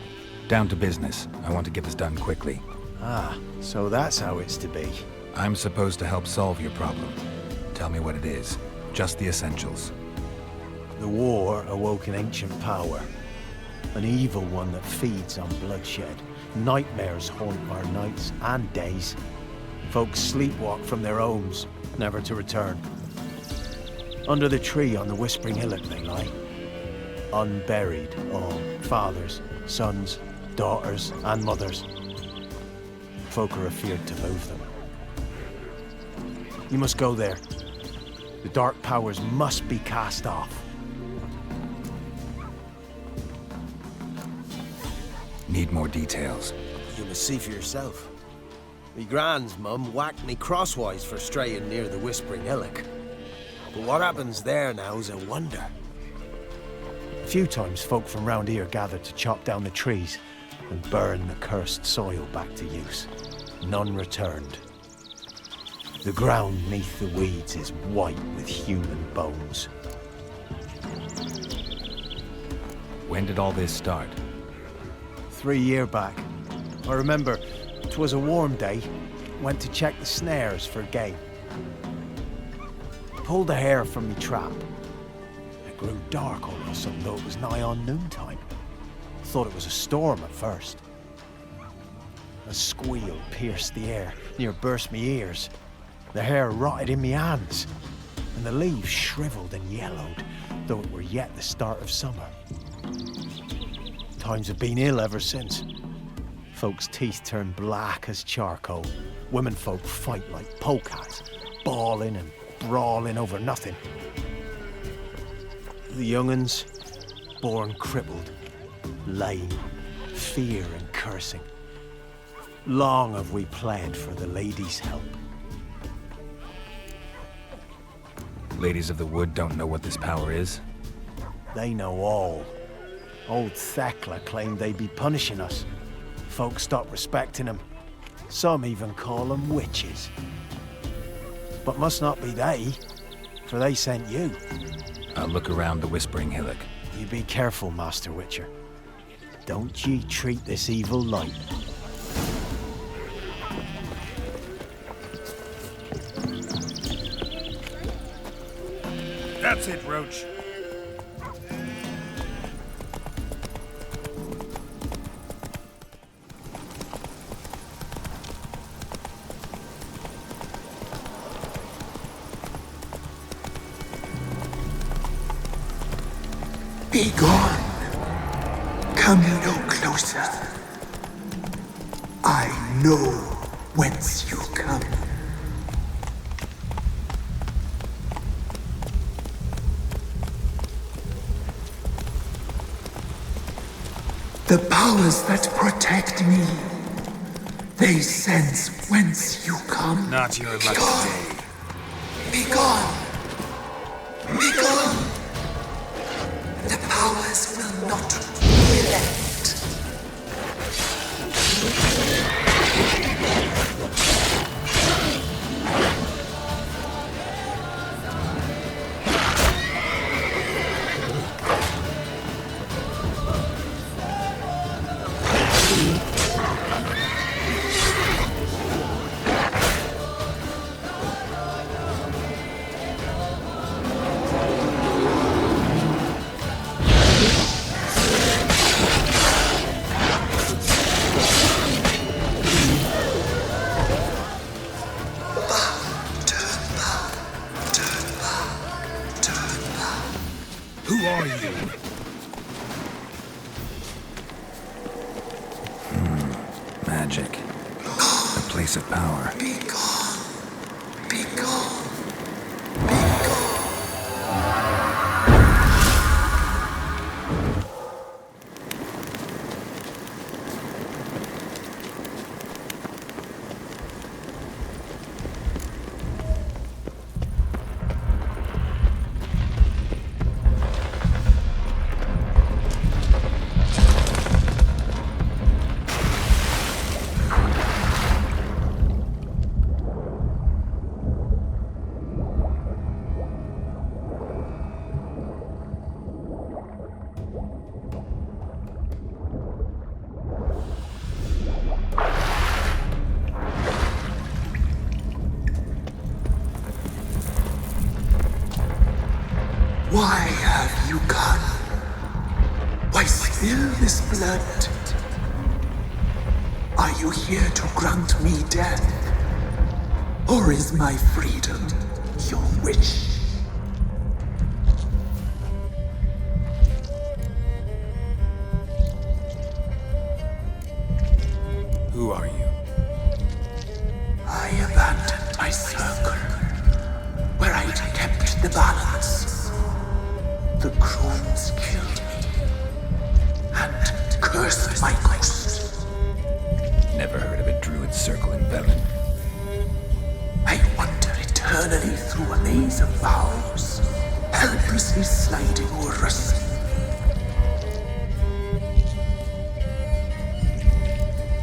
Down to business. I want to get this done quickly. Ah, so that's how it's to be. I'm supposed to help solve your problem. Tell me what it is. Just the essentials. The war awoke an ancient power. An evil one that feeds on bloodshed. Nightmares haunt our nights and days. Folks sleepwalk from their homes, never to return. Under the tree on the Whispering Hillock they lie. Unburied, all. Fathers, sons, daughters, and mothers. Folk are afeard to move them. You must go there. The dark powers must be cast off. Need more details. You must see for yourself. Me grand's mum whacked me crosswise for straying near the Whispering Hillock. But what happens there now's a wonder. A few times folk from round here gathered to chop down the trees and burn the cursed soil back to use. None returned. The ground neath the weeds is white with human bones. When did all this start? 3 years back. I remember 'twas a warm day. Went to check the snares for game. Pulled the hair from me trap. It grew dark all of a sudden, though it was nigh on noontime. Thought it was a storm at first. A squeal pierced the air, near burst me ears. The hair rotted in me hands, and the leaves shriveled and yellowed, though it were yet the start of summer. Times have been ill ever since. Folks' teeth turn black as charcoal. Women folk fight like polecats, bawling and brawling over nothing. The young'uns, born crippled, lame, fear and cursing. Long have we pled for the ladies' help. Ladies of the Wood don't know what this power is? They know all. Old Thekla claimed they'd be punishing us. Folks stopped respecting them. Some even call them witches. But must not be they, for they sent you. I'll look around the Whispering Hillock. You be careful, Master Witcher. Don't ye treat this evil light. That's it, Roach. Be gone. Come no closer. I know whence you come. The powers that protect me, they sense whence you come. Not your lucky day. Be gone. Be gone. The powers will not relent. Who are you? Magic. A place of power. Be gone. Be gone. Why have you come? Why spill this blood? Are you here to grant me death? Or is my freedom your wish? Who are you? I abandoned my circle, where I'd kept the balance. The crones killed me, and cursed my ghost. Never heard of a druid circle in Velen. I wander eternally through a maze of vows, helplessly sliding o'er us.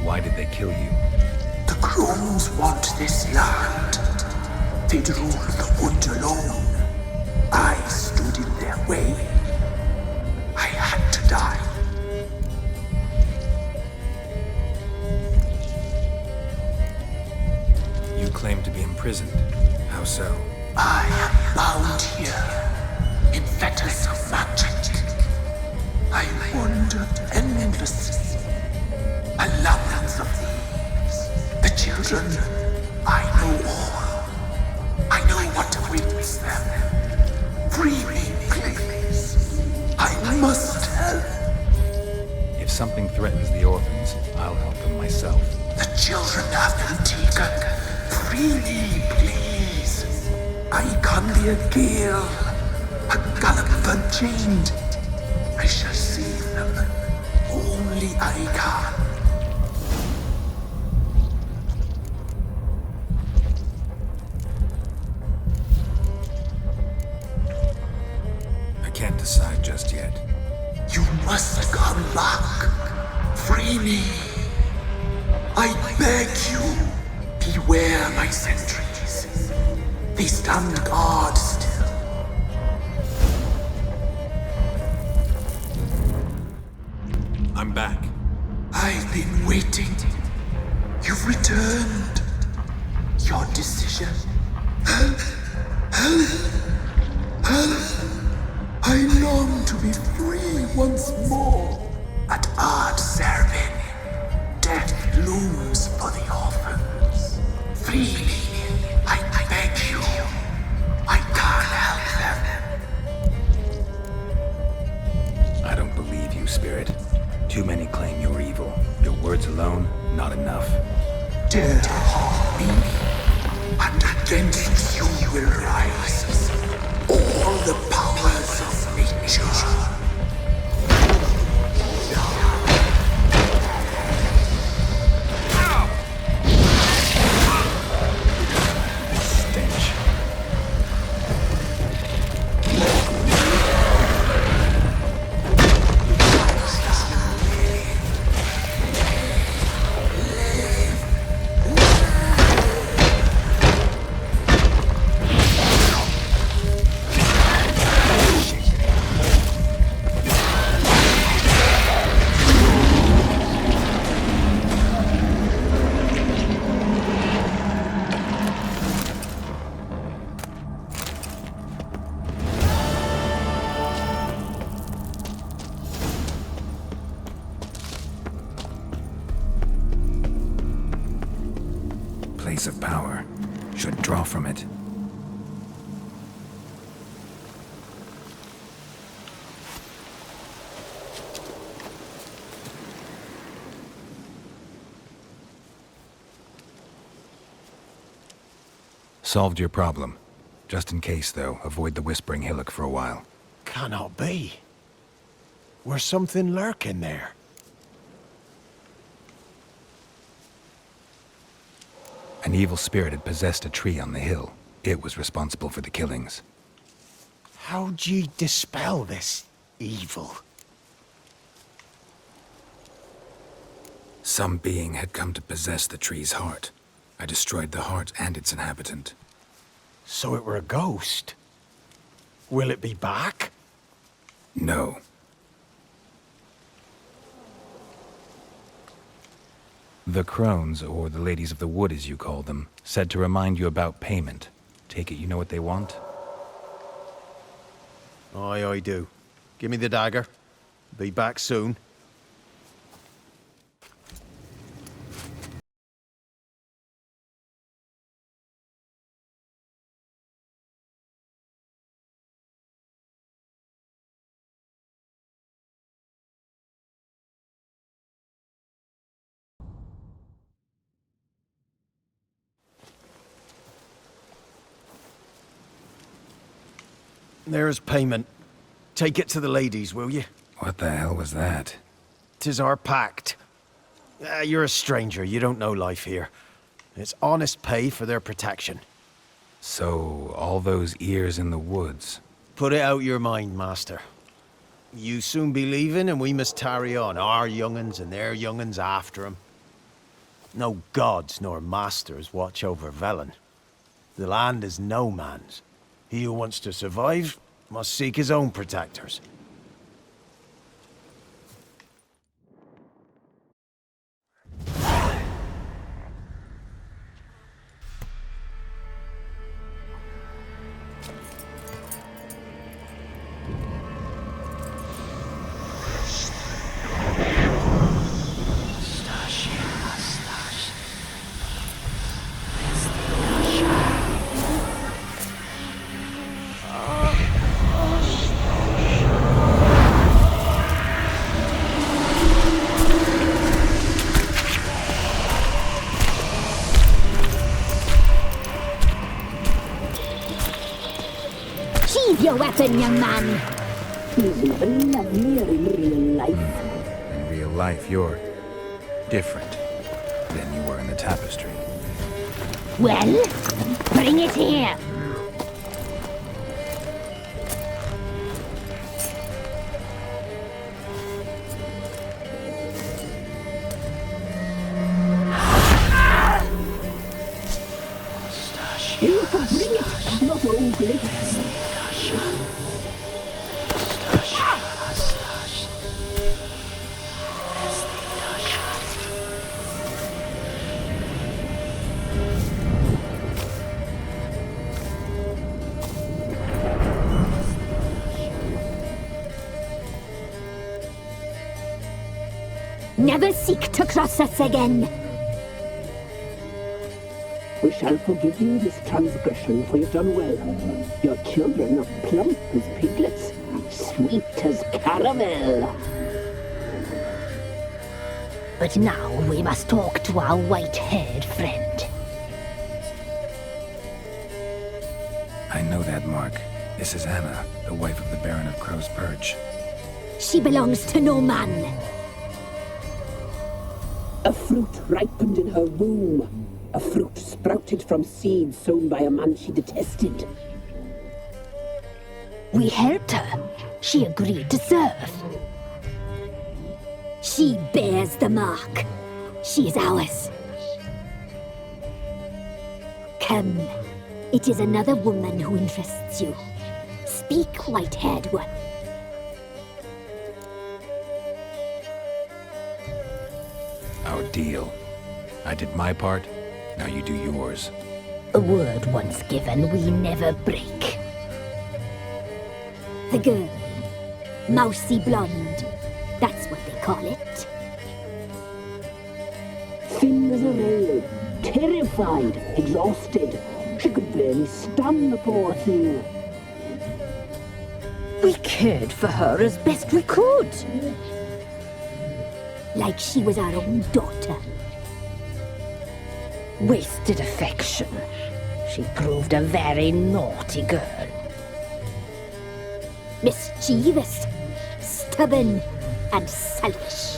Why did they kill you? The crones want this land. They'd rule the wood alone. I stood in their way. I had to die. You claim to be imprisoned. How so? I am bound here, in fetters of magic. I wander endlessly. A labyrinth of thieves. The children, I know all. I know what awaits them. Free me, please. I must help. If something threatens the orphans, I'll help them myself. The children have been taken. Free me, please. I can be a gale, a gallop unchained. I shall save them. Only I can. Can't decide just yet. You must come back. Free me. I beg you. Beware my sentries. They stand guard still. I'm back. I've been waiting. You've returned. Your decision. I long to be free once more. At Ard Serbin, death looms for the orphans. Free me, I beg you. I can't help them. I don't believe you, Spirit. Too many claim you're evil. Your words alone, not enough. Dare harm me, and against you will rise all the powers of nature. Of power should draw from it. Solved your problem. Just in case, though, avoid the Whispering Hillock for a while. Cannot be. Where's something lurking there? An evil spirit had possessed a tree on the hill. It was responsible for the killings. How'd ye dispel this evil? Some being had come to possess the tree's heart. I destroyed the heart and its inhabitant. So it were a ghost? Will it be back? No. The crones, or the ladies of the wood as you call them, said to remind you about payment. Take it you know what they want? Aye, I do. Give me the dagger. Be back soon. There's payment. Take it to the ladies, will you? What the hell was that? 'Tis our pact. You're a stranger, you don't know life here. It's honest pay for their protection. So, all those ears in the woods. Put it out your mind, master. You soon be leaving and we must tarry on, our young'uns and their young'uns after 'em. No gods nor masters watch over Velen. The land is no man's. He who wants to survive must seek his own protectors. Sheathe your weapon, young man. He's even lovelier in real life. In real life, you're different than you were in the tapestry. Well, bring it here. You can bring it, not ugly. Never seek to cross us again. We shall forgive you this transgression, for you've done well. Your children are plump as piglets, sweet as caramel. But now we must talk to our white-haired friend. I know that mark. This is Anna, the wife of the Baron of Crow's Perch. She belongs to no man. A fruit ripened in her womb. A fruit sprouted from seeds sown by a man she detested. We helped her. She agreed to serve. She bears the mark. She is ours. Come. It is another woman who interests you. Speak, white-haired one. Our deal. I did my part, now you do yours. A word once given, we never break. The girl. Mousy blonde. That's what they call it. Thin as a rail, terrified, exhausted. She could barely stand, the poor thing. We cared for her as best we could. Like she was our own daughter. Wasted affection. She proved a very naughty girl. Mischievous, stubborn, and selfish.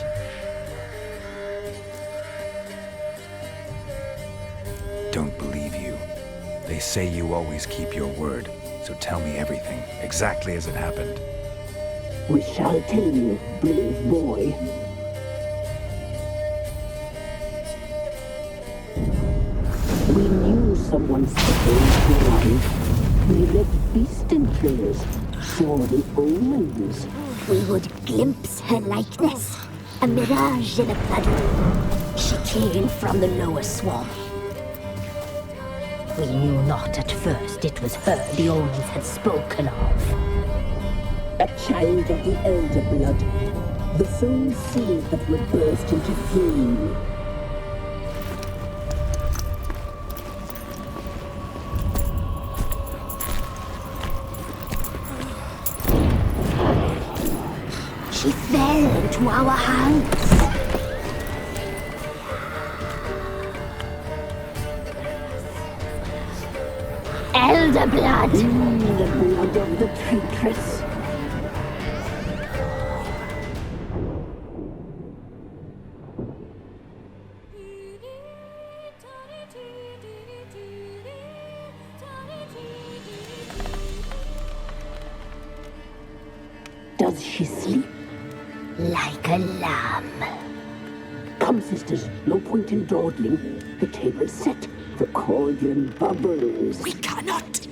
Don't believe you. They say you always keep your word, so tell me everything, exactly as it happened. We shall tell you, brave boy. We knew someone supposed to arrive. We left beast entrails, saw the omens. We would glimpse her likeness, a mirage in a puddle. She came from the lower swamp. We knew not at first it was her the omens had spoken of. A child of the elder blood. The soul seed that would burst into flame. She fell into our hands. Elder blood. The blood of the traitress. Does she sleep? Like a lamb. Come, sisters, no point in dawdling. The table's set. The cauldron bubbles. We cannot!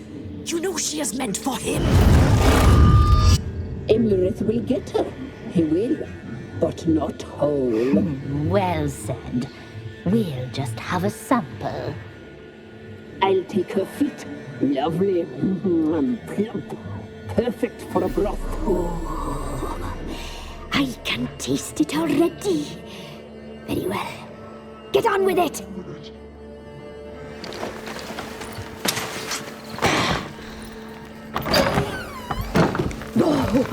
You know she is meant for him! Emlyrith will get her. He will, but not whole. Well said. We'll just have a sample. I'll take her feet. Lovely. Plump. Perfect for a broth. Oh, I can taste it already. Very well. Get on with it! Oh,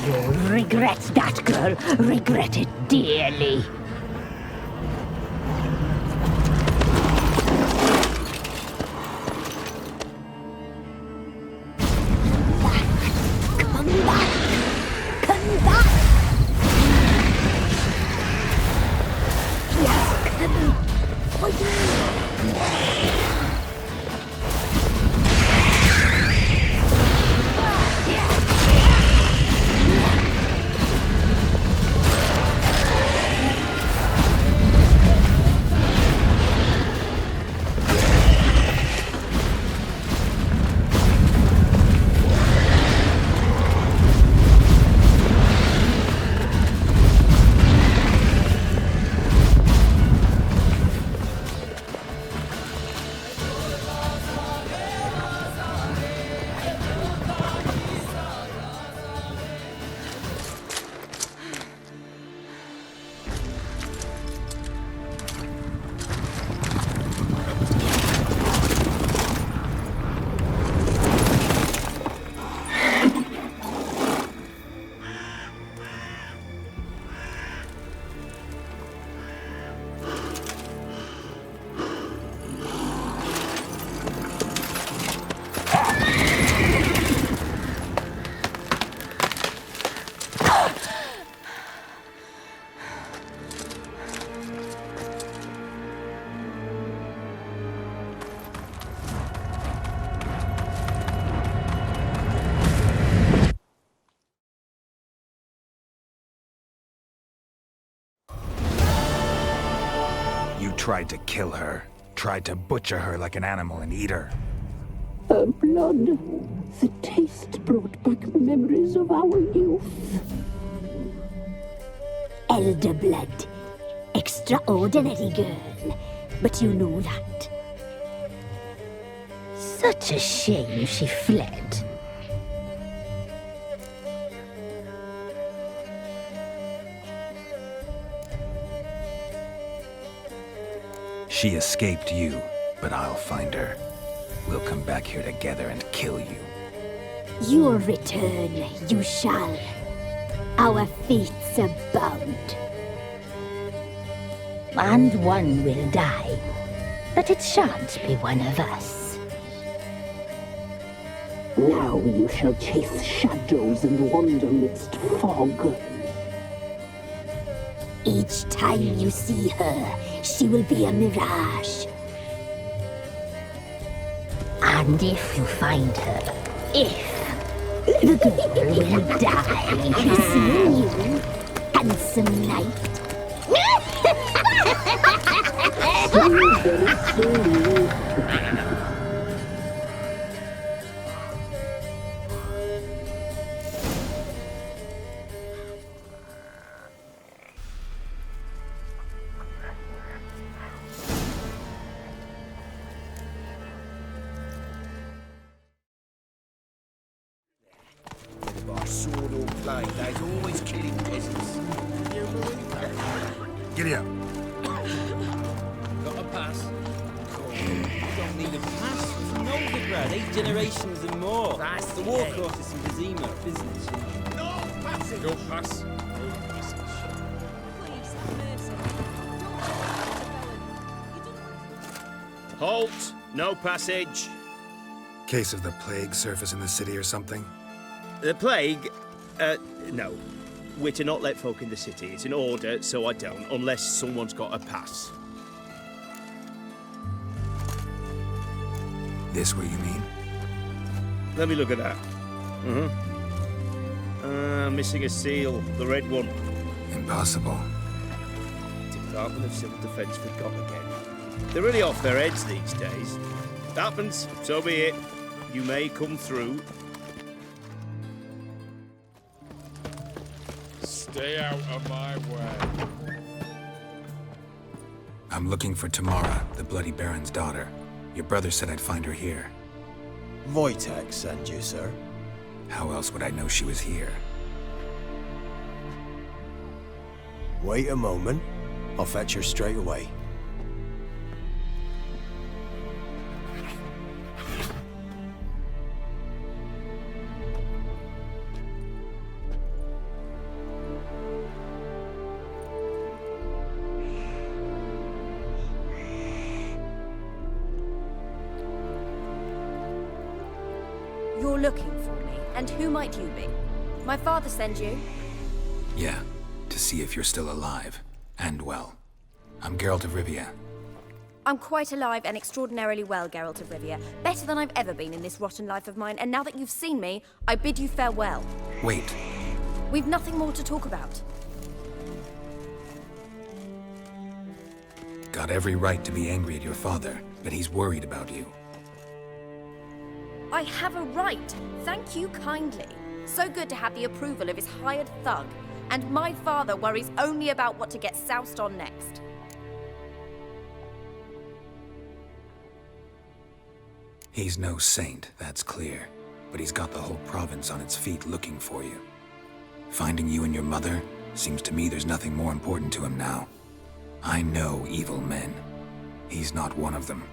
you'll regret that, girl. Regret it dearly. Come back! Come back! Yes, come. For you. Tried to kill her. Tried to butcher her like an animal and eat her. Her blood. The taste brought back memories of our youth. Elder blood. Extraordinary girl. But you know that. Such a shame she fled. She escaped you, but I'll find her. We'll come back here together and kill you. Your return, you shall. Our fates are bound. And one will die, but it shan't be one of us. Now you shall chase shadows and wander midst fog. Each time you see her, she will be a mirage. And if you find her, the girl will die. Seeing you, handsome knight. Sono always killing peasants. You believe that? Giddy up. Got a pass? You don't need a pass. From Novigrad, 8 generations and more. That's the war courses in Vizima, business. No passage! No pass. Halt! No passage. Case of the plague surface in the city or something? The plague? No. We're to not let folk in the city. It's an order, so I don't, unless someone's got a pass. This what you mean? Let me look at that. Missing a seal, the red one. Impossible. Department of Civil Defence forgot again. They're really off their heads these days. Happens, so be it. You may come through. Stay out of my way. I'm looking for Tamara, the Bloody Baron's daughter. Your brother said I'd find her here. Wojtek sent you, sir. How else would I know she was here? Wait a moment. I'll fetch her straight away. You're looking for me, and who might you be? My father sent you? Yeah, to see if you're still alive. And well. I'm Geralt of Rivia. I'm quite alive and extraordinarily well, Geralt of Rivia. Better than I've ever been in this rotten life of mine, and now that you've seen me, I bid you farewell. Wait. We've nothing more to talk about. Got every right to be angry at your father, but he's worried about you. I have a right. Thank you kindly. So good to have the approval of his hired thug. And my father worries only about what to get soused on next. He's no saint, that's clear. But he's got the whole province on its feet looking for you. Finding you and your mother, seems to me there's nothing more important to him now. I know evil men. He's not one of them.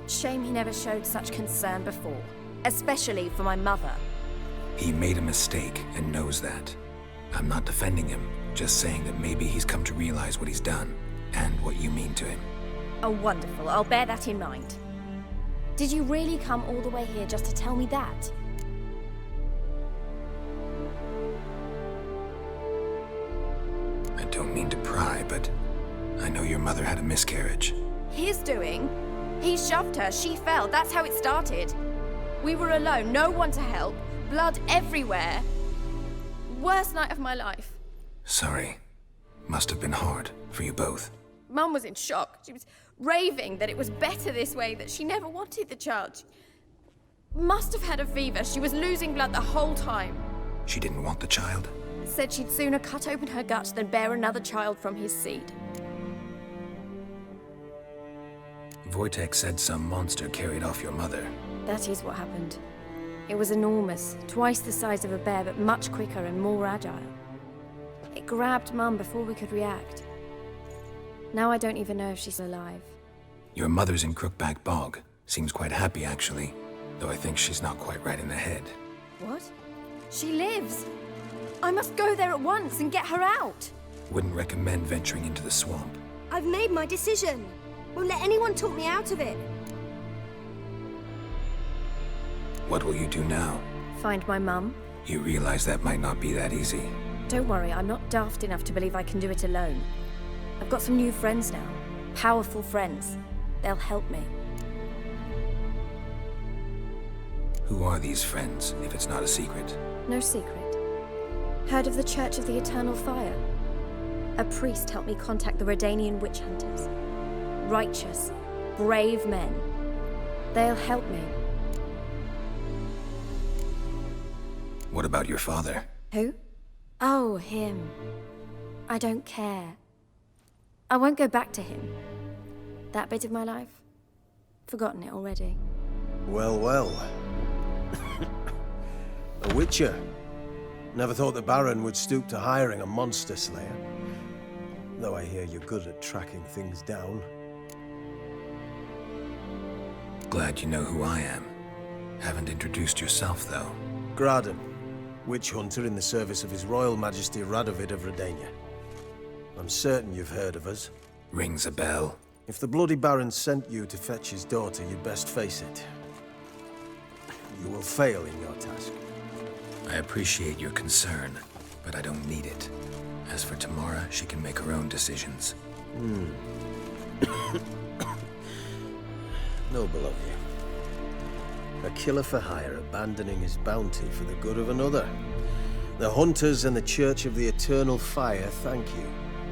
Shame he never showed such concern before. Especially for my mother. He made a mistake and knows that. I'm not defending him, just saying that maybe he's come to realize what he's done, and what you mean to him. Oh, wonderful. I'll bear that in mind. Did you really come all the way here just to tell me that? I don't mean to pry, but I know your mother had a miscarriage. His doing? He shoved her, she fell, that's how it started. We were alone, no one to help, blood everywhere. Worst night of my life. Sorry. Must have been hard for you both. Mum was in shock. She was raving that it was better this way, that she never wanted the child. She must have had a fever. She was losing blood the whole time. She didn't want the child? Said she'd sooner cut open her gut than bear another child from his seed. Wojtek said some monster carried off your mother. That is what happened. It was enormous, twice the size of a bear, but much quicker and more agile. It grabbed Mum before we could react. Now I don't even know if she's alive. Your mother's in Crookback Bog. Seems quite happy, actually. Though I think she's not quite right in the head. What? She lives! I must go there at once and get her out! Wouldn't recommend venturing into the swamp. I've made my decision. Won't let anyone talk me out of it. What will you do now? Find my mum. You realize that might not be that easy. Don't worry, I'm not daft enough to believe I can do it alone. I've got some new friends now. Powerful friends. They'll help me. Who are these friends, if it's not a secret? No secret. Heard of the Church of the Eternal Fire? A priest helped me contact the Redanian witch hunters. Righteous, brave men. They'll help me. What about your father? Who? Oh, him. I don't care. I won't go back to him. That bit of my life? Forgotten it already. Well, well. A witcher. Never thought the Baron would stoop to hiring a monster slayer. Though I hear you're good at tracking things down. Glad you know who I am. Haven't introduced yourself, though. Graden, witch hunter in the service of His Royal Majesty Radovid of Redania. I'm certain you've heard of us. Rings a bell. If the Bloody Baron sent you to fetch his daughter, you'd best face it. You will fail in your task. I appreciate your concern, but I don't need it. As for Tamara, she can make her own decisions. Noble of you. A killer for hire abandoning his bounty for the good of another. The hunters and the Church of the Eternal Fire thank you.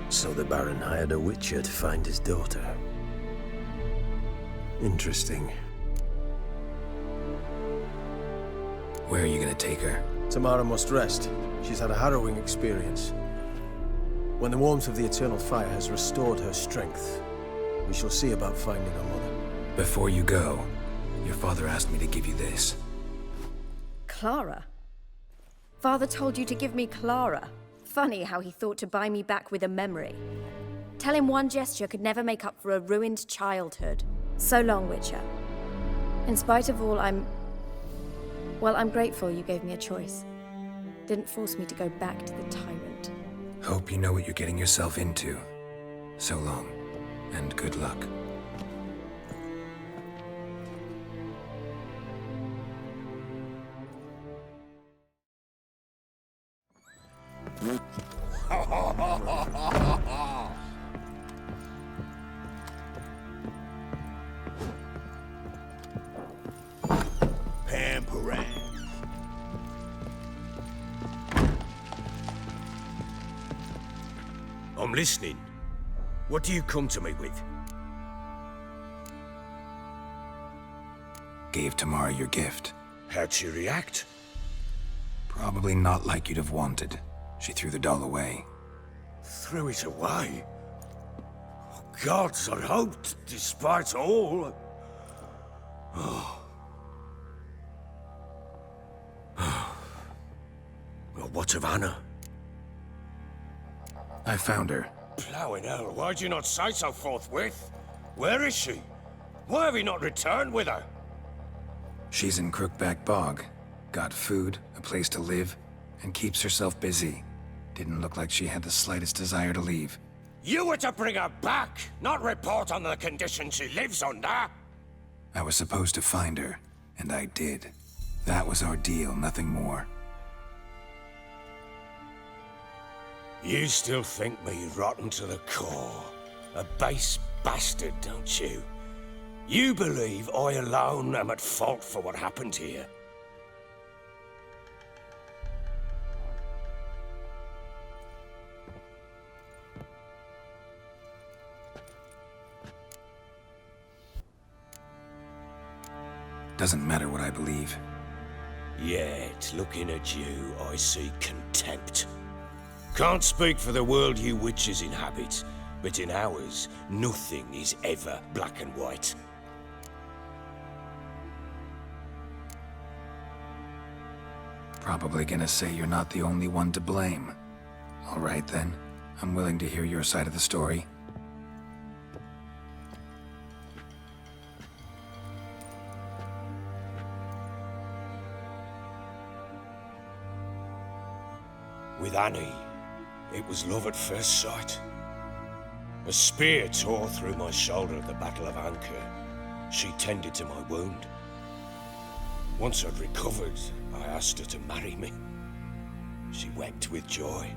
So the Baron hired a witcher to find his daughter. Interesting. Where are you gonna take her? Tamara must rest. She's had a harrowing experience. When the warmth of the Eternal Fire has restored her strength, we shall see about finding her mother. Before you go, your father asked me to give you this. Clara? Father told you to give me Clara. Funny how he thought to buy me back with a memory. Tell him one gesture could never make up for a ruined childhood. So long, Witcher. In spite of all, I'm grateful you gave me a choice. Didn't force me to go back to the tyrant. Hope you know what you're getting yourself into. So long, and good luck. Pampering. I'm listening. What do you come to me with? Gave Tamara your gift. How'd she react? Probably not like you'd have wanted. She threw the doll away. Threw it away? Oh, gods, I hoped, despite all. Oh. Well, what of Anna? I found her. Plowing hell, why'd you not say so forthwith? Where is she? Why have you not returned with her? She's in Crookback Bog. Got food, a place to live, and keeps herself busy. Didn't look like she had the slightest desire to leave. You were to bring her back, not report on the conditions she lives under. I was supposed to find her, and I did. That was our deal, nothing more. You still think me rotten to the core. A base bastard, don't you? You believe I alone am at fault for what happened here. Doesn't matter what I believe. Yet, looking at you, I see contempt. Can't speak for the world you witches inhabit, but in ours, nothing is ever black and white. Probably gonna say you're not the only one to blame. All right then, I'm willing to hear your side of the story. With Annie, it was love at first sight. A spear tore through my shoulder at the Battle of Anchor. She tended to my wound. Once I'd recovered, I asked her to marry me. She wept with joy.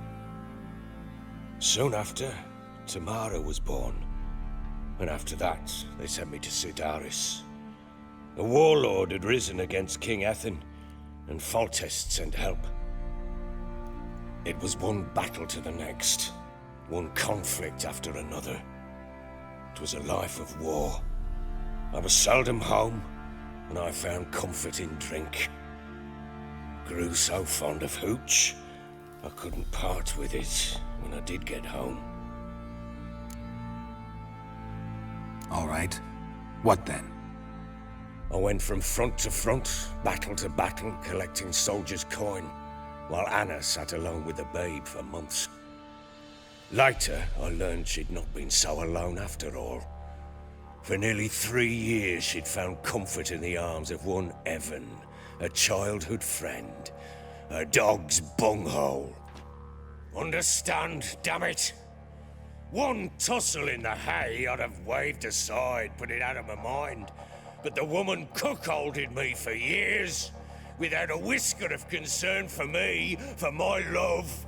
Soon after, Tamara was born. And after that, they sent me to Sidaris. A warlord had risen against King Ethan, and Foltest sent help. It was one battle to the next, one conflict after another. It was a life of war. I was seldom home, and I found comfort in drink. Grew so fond of hooch, I couldn't part with it when I did get home. All right. What then? I went from front to front, battle to battle, collecting soldiers' coin. while Anna sat alone with the babe for months. Later, I learned she'd not been so alone after all. For nearly 3 years, she'd found comfort in the arms of one Evan, a childhood friend, a dog's bunghole. Understand, damn it? One tussle in the hay I'd have waved aside, put it out of my mind. But the woman cuckolded me for years, without a whisker of concern for me, for my love.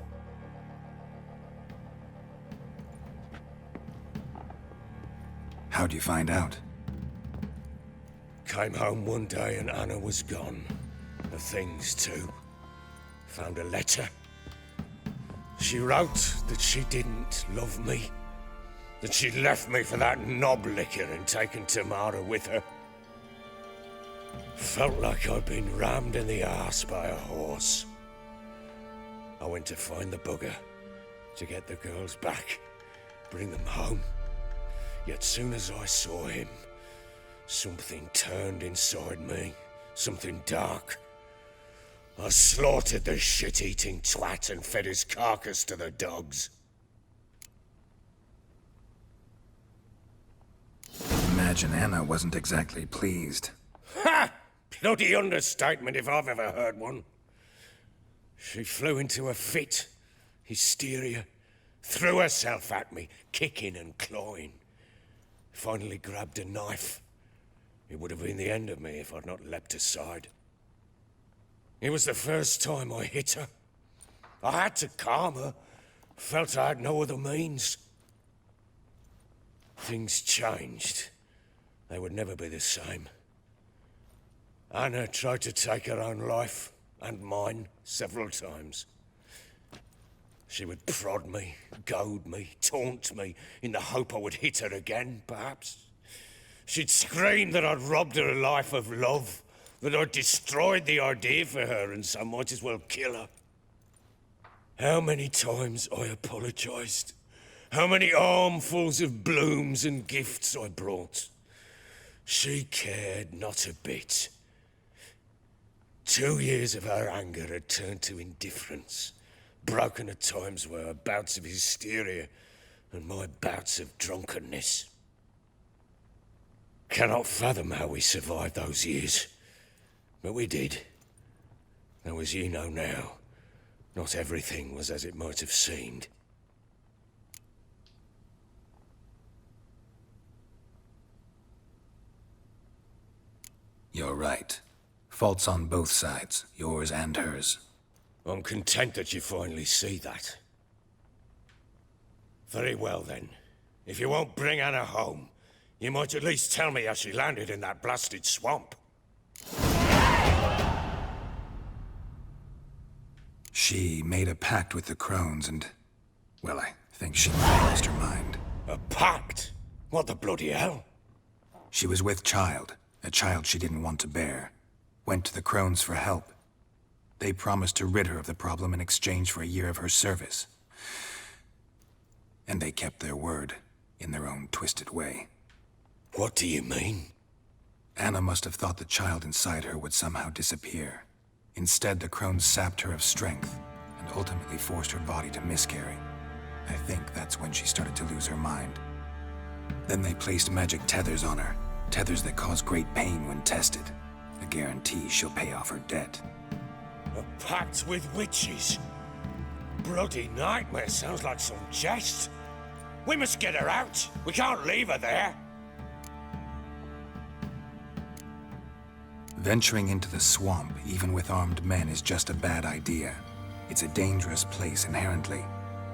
How'd you find out? Came home one day and Anna was gone. Her things too. Found a letter. She wrote that she didn't love me. That she'd left me for that knob licker and taken Tamara with her. Felt like I'd been rammed in the arse by a horse. I went to find the bugger, to get the girls back, bring them home. Yet soon as I saw him, something turned inside me, something dark. I slaughtered the shit-eating twat and fed his carcass to the dogs. Imagine Anna wasn't exactly pleased. Ha! Bloody understatement if I've ever heard one. She flew into a fit, hysteria, threw herself at me, kicking and clawing. Finally grabbed a knife. It would have been the end of me if I'd not leapt aside. It was the first time I hit her. I had to calm her. Felt I had no other means. Things changed. They would never be the same. Anna tried to take her own life, and mine, several times. She would prod me, goad me, taunt me, in the hope I would hit her again, perhaps. She'd scream that I'd robbed her life of love, that I'd destroyed the idea for her, and so might as well kill her. How many times I apologized. How many armfuls of blooms and gifts I brought. She cared not a bit. 2 years of her anger had turned to indifference, broken at times were her bouts of hysteria and my bouts of drunkenness. Cannot fathom how we survived those years, but we did. Though as you know now, not everything was as it might have seemed. You're right. Faults on both sides, yours and hers. I'm content that you finally see that. Very well then. If you won't bring Anna home, you might at least tell me how she landed in that blasted swamp. She made a pact with the crones and... well, I think she might have lost her mind. A pact? What the bloody hell? She was with child, a child she didn't want to bear. Went to the crones for help. They promised to rid her of the problem in exchange for a year of her service. And they kept their word, in their own twisted way. What do you mean? Anna must have thought the child inside her would somehow disappear. Instead, the crones sapped her of strength, and ultimately forced her body to miscarry. I think that's when she started to lose her mind. Then they placed magic tethers on her, tethers that cause great pain when tested. A guarantee she'll pay off her debt. A pact with witches? Bloody nightmare, sounds like some jest. We must get her out. We can't leave her there. Venturing into the swamp, even with armed men, is just a bad idea. It's a dangerous place inherently,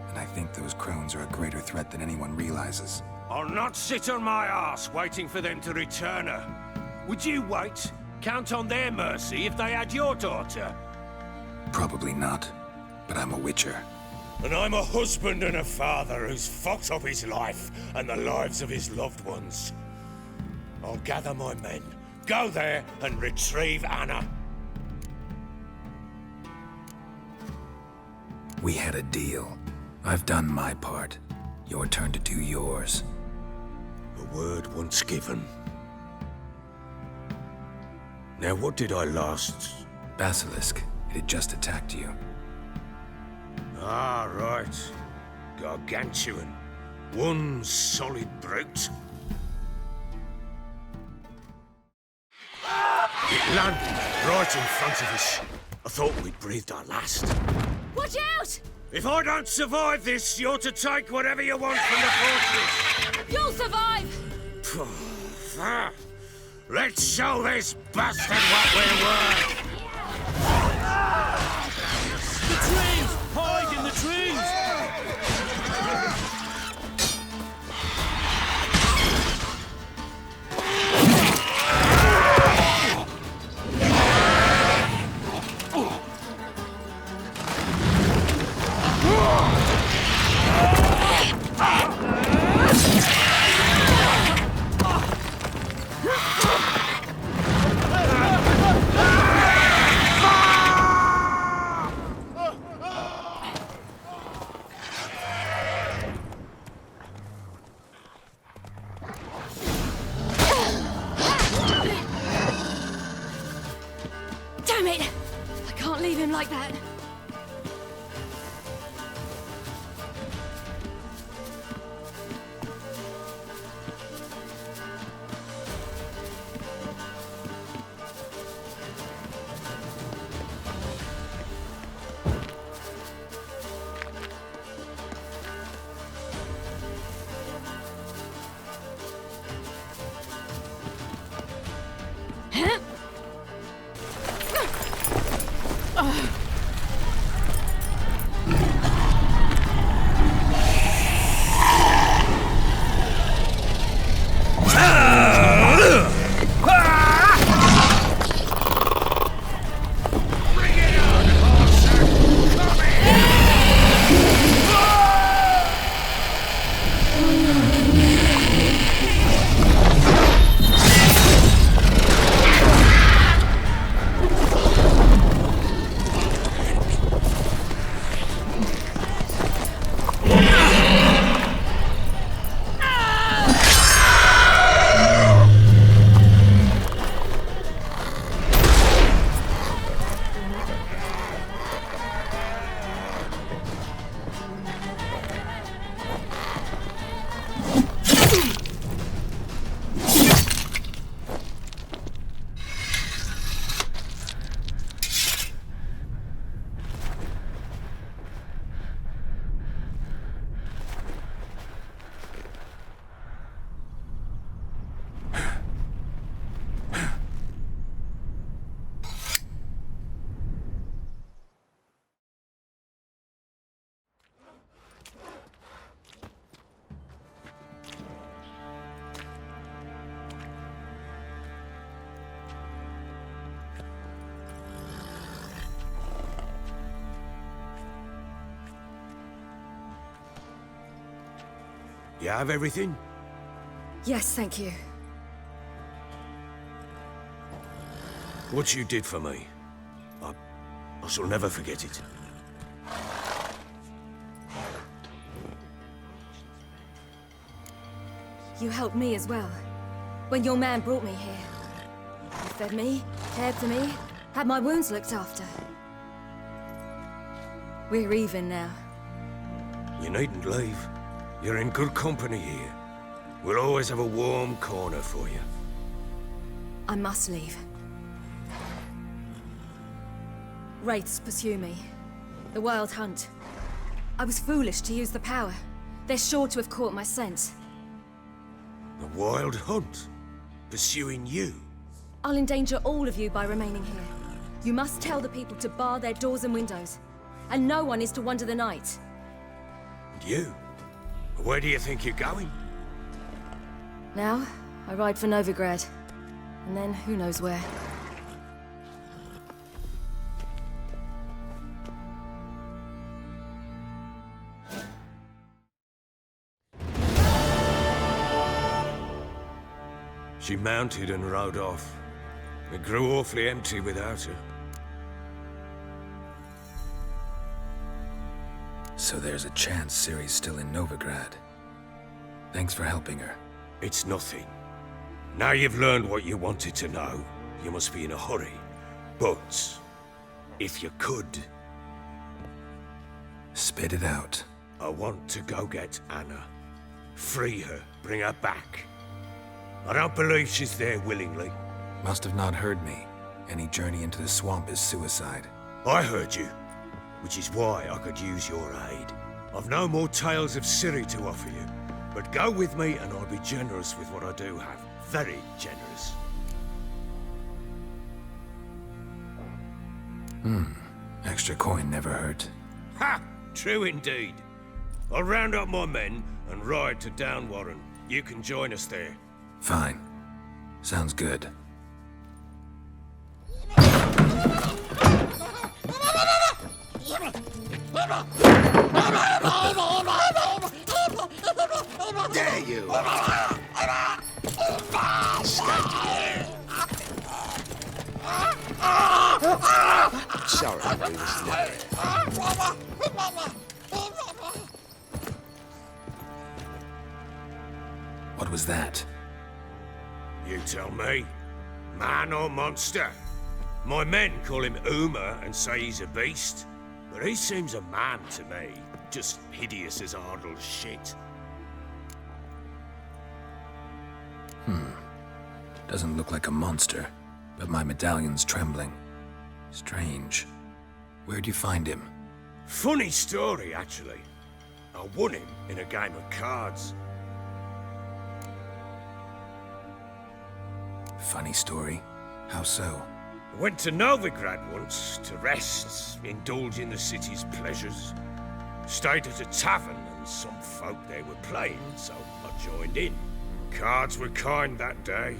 and I think those crones are a greater threat than anyone realizes. I'll not sit on my arse waiting for them to return her. Would you wait? Count on their mercy if they had your daughter? Probably not, but I'm a witcher. And I'm a husband and a father who's fucked up his life and the lives of his loved ones. I'll gather my men, go there and retrieve Anna. We had a deal. I've done my part. Your turn to do yours. A word once given. Now what did I last... Basilisk. It had just attacked you. Ah, right. Gargantuan. One solid brute. It landed right in front of us. I thought we'd breathed our last. Watch out! If I don't survive this, you're to take whatever you want from the fortress. You'll survive! Let's show this bastard what we're worth. The trees! Hide in the trees! Damn it! I can't leave him like that. You have everything? Yes, thank you. What you did for me, I shall never forget it. You helped me as well. When your man brought me here. You fed me, cared for me, had my wounds looked after. We're even now. You needn't leave. You're in good company here. We'll always have a warm corner for you. I must leave. Wraiths pursue me. The Wild Hunt. I was foolish to use the power. They're sure to have caught my scent. The Wild Hunt? Pursuing you? I'll endanger all of you by remaining here. You must tell the people to bar their doors and windows. And no one is to wander the night. And you? Where do you think you're going? Now, I ride for Novigrad. And then, who knows where. She mounted and rode off. It grew awfully empty without her. So there's a chance Ciri's still in Novigrad. Thanks for helping her. It's nothing. Now you've learned what you wanted to know, you must be in a hurry. But, if you could... Spit it out. I want to go get Anna. Free her, bring her back. I don't believe she's there willingly. Must have not heard me. Any journey into the swamp is suicide. I heard you, which is why I could use your aid. I've no more tales of Ciri to offer you, but go with me and I'll be generous with what I do have. Very generous. Extra coin never hurt. Ha! True indeed. I'll round up my men and ride to Downwarren. You can join us there. Fine. Sounds good. Dare you! Sorry, we was never. What was that? You tell me. Man or monster? My men call him Uma and say he's a beast, but he seems a man to me. Just hideous as Ardle's shit. Doesn't look like a monster, but my medallion's trembling. Strange. Where'd you find him? Funny story, actually. I won him in a game of cards. Funny story? How so? I went to Novigrad once to rest, indulge in the city's pleasures. Stayed at a tavern and some folk there were playing, so I joined in. Cards were kind that day.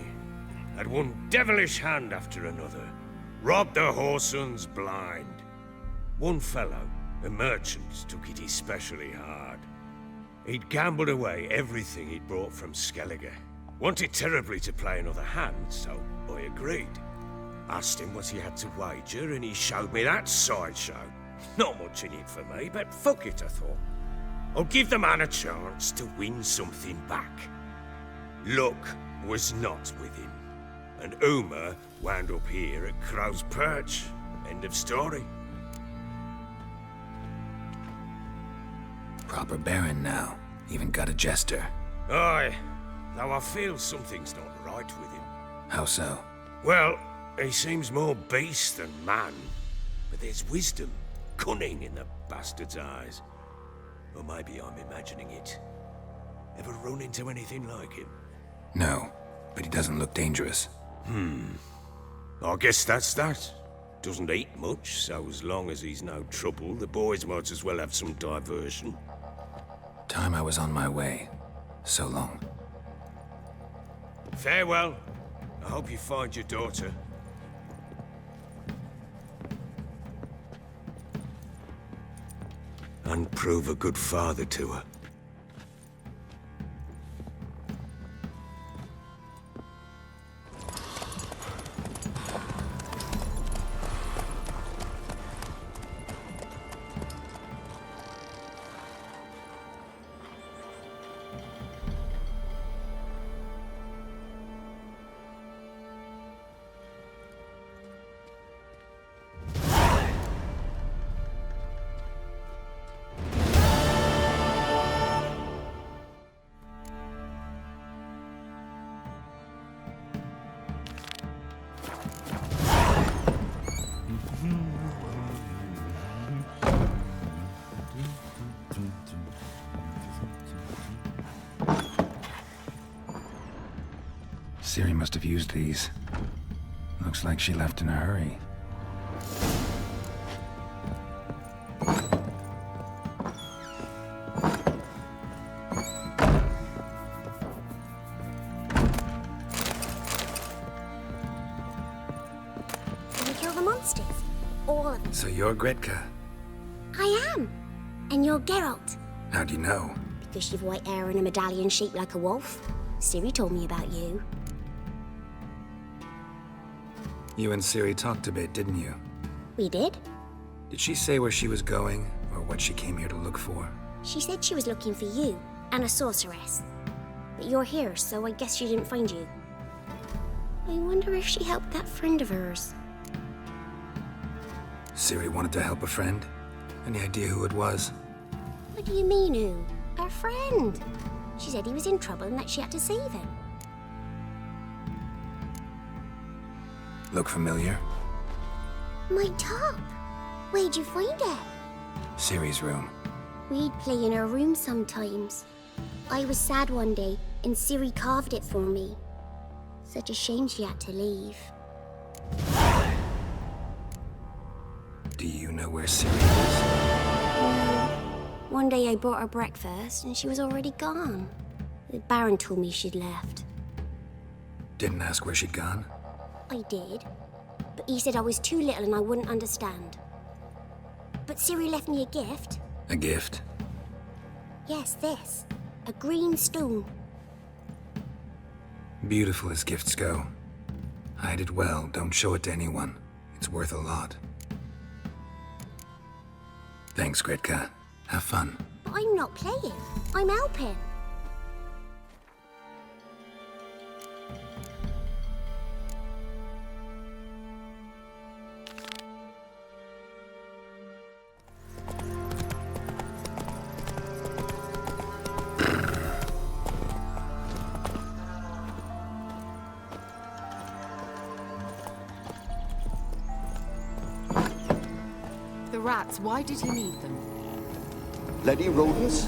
Had one devilish hand after another. Robbed the whoresons blind. One fellow, a merchant, took it especially hard. He'd gambled away everything he'd brought from Skellige. Wanted terribly to play another hand, so I agreed. Asked him what he had to wager, and he showed me that sideshow. Not much in it for me, but fuck it, I thought. I'll give the man a chance to win something back. Luck was not with him, and Uma wound up here at Crow's Perch. End of story. Proper baron now. Even got a jester. Aye, though I feel something's not right with him. How so? Well, he seems more beast than man, but there's wisdom, cunning in the bastard's eyes. Or maybe I'm imagining it. Ever run into anything like him? No, but he doesn't look dangerous. I guess that's that. Doesn't eat much, so as long as he's no trouble, the boys might as well have some diversion. Time I was on my way. So long. Farewell. I hope you find your daughter. And prove a good father to her. Ciri must have used these. Looks like she left in a hurry. Can you kill the monsters? All of them. So you're Gretka. I am. And you're Geralt. How do you know? Because you've white hair and a medallion shaped like a wolf. Ciri told me about you. You and Ciri talked a bit, didn't you? We did? Did she say where she was going, or what she came here to look for? She said she was looking for you, and a sorceress. But you're here, so I guess she didn't find you. I wonder if she helped that friend of hers. Ciri wanted to help a friend? Any idea who it was? What do you mean, who? Her friend. She said he was in trouble and that she had to save him. Look familiar? My top. Where'd you find it? Ciri's room. We'd play in her room sometimes. I was sad one day and Ciri carved it for me. Such a shame she had to leave. Do you know where Ciri is? One day I brought her breakfast and she was already gone. The Baron told me she'd left. Didn't ask where she'd gone? I did, but he said I was too little and I wouldn't understand. But Ciri left me a gift. A gift? Yes, this. A green stone. Beautiful as gifts go. Hide it well, don't show it to anyone. It's worth a lot. Thanks, Gretka. Have fun. But I'm not playing. I'm helping. Rats, why did he need them? Bloody rodents.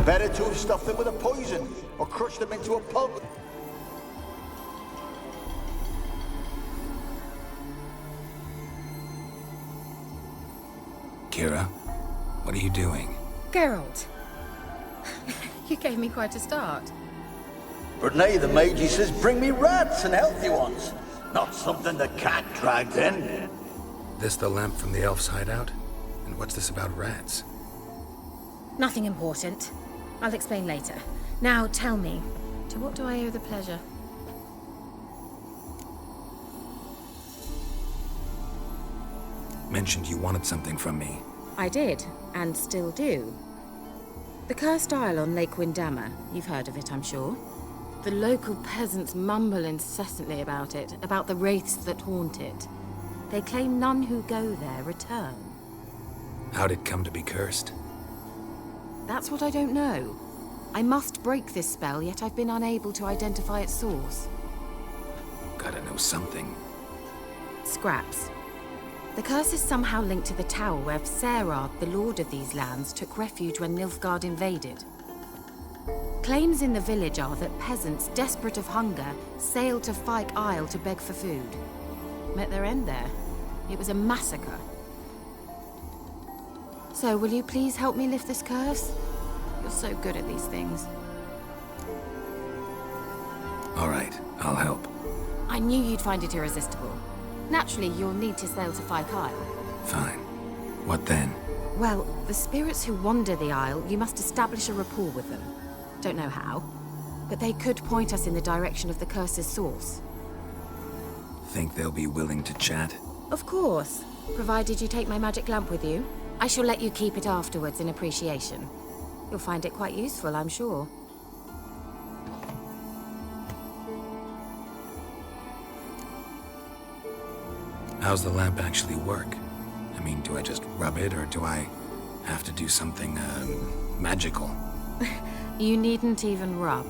Better to have stuffed them with a poison or crushed them into a pulp. Kira, what are you doing? Geralt. You gave me quite a start. But now the mage says bring me rats and healthy ones. Not something the cat dragged in. This the lamp from the elf's hideout? And what's this about rats? Nothing important. I'll explain later. Now tell me, to what do I owe the pleasure? Mentioned you wanted something from me. I did, and still do. The Cursed Isle on Lake Windammer. You've heard of it, I'm sure. The local peasants mumble incessantly about it, about the wraiths that haunt it. They claim none who go there return. How'd it come to be cursed? That's what I don't know. I must break this spell, yet I've been unable to identify its source. Gotta know something. Scraps. The curse is somehow linked to the tower where Serard, the lord of these lands, took refuge when Nilfgaard invaded. Claims in the village are that peasants, desperate of hunger, sailed to Fyke Isle to beg for food. Met their end there. It was a massacre. So, will you please help me lift this curse? You're so good at these things. All right, I'll help. I knew you'd find it irresistible. Naturally, you'll need to sail to Fyke Isle. Fine. What then? Well, the spirits who wander the Isle, you must establish a rapport with them. Don't know how, but they could point us in the direction of the curse's source. Think they'll be willing to chat? Of course, provided you take my magic lamp with you. I shall let you keep it afterwards in appreciation. You'll find it quite useful, I'm sure. How's the lamp actually work? I mean, do I just rub it, or do I have to do something, magical? You needn't even rub.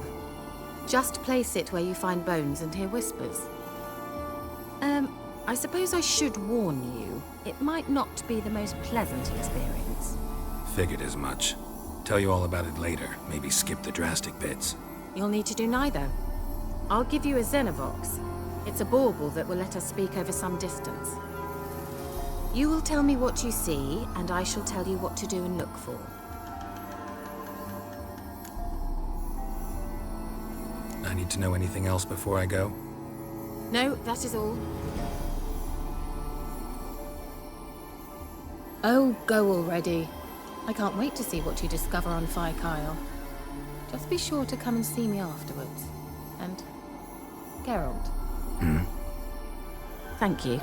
Just place it where you find bones and hear whispers. I suppose I should warn you. It might not be the most pleasant experience. Figured as much. Tell you all about it later. Maybe skip the drastic bits. You'll need to do neither. I'll give you a Xenovox. It's a bauble that will let us speak over some distance. You will tell me what you see, and I shall tell you what to do and look for. I need to know anything else before I go? No, that is all. Oh, go already. I can't wait to see what you discover on Fyke Isle. Just be sure to come and see me afterwards. And Geralt. Thank you.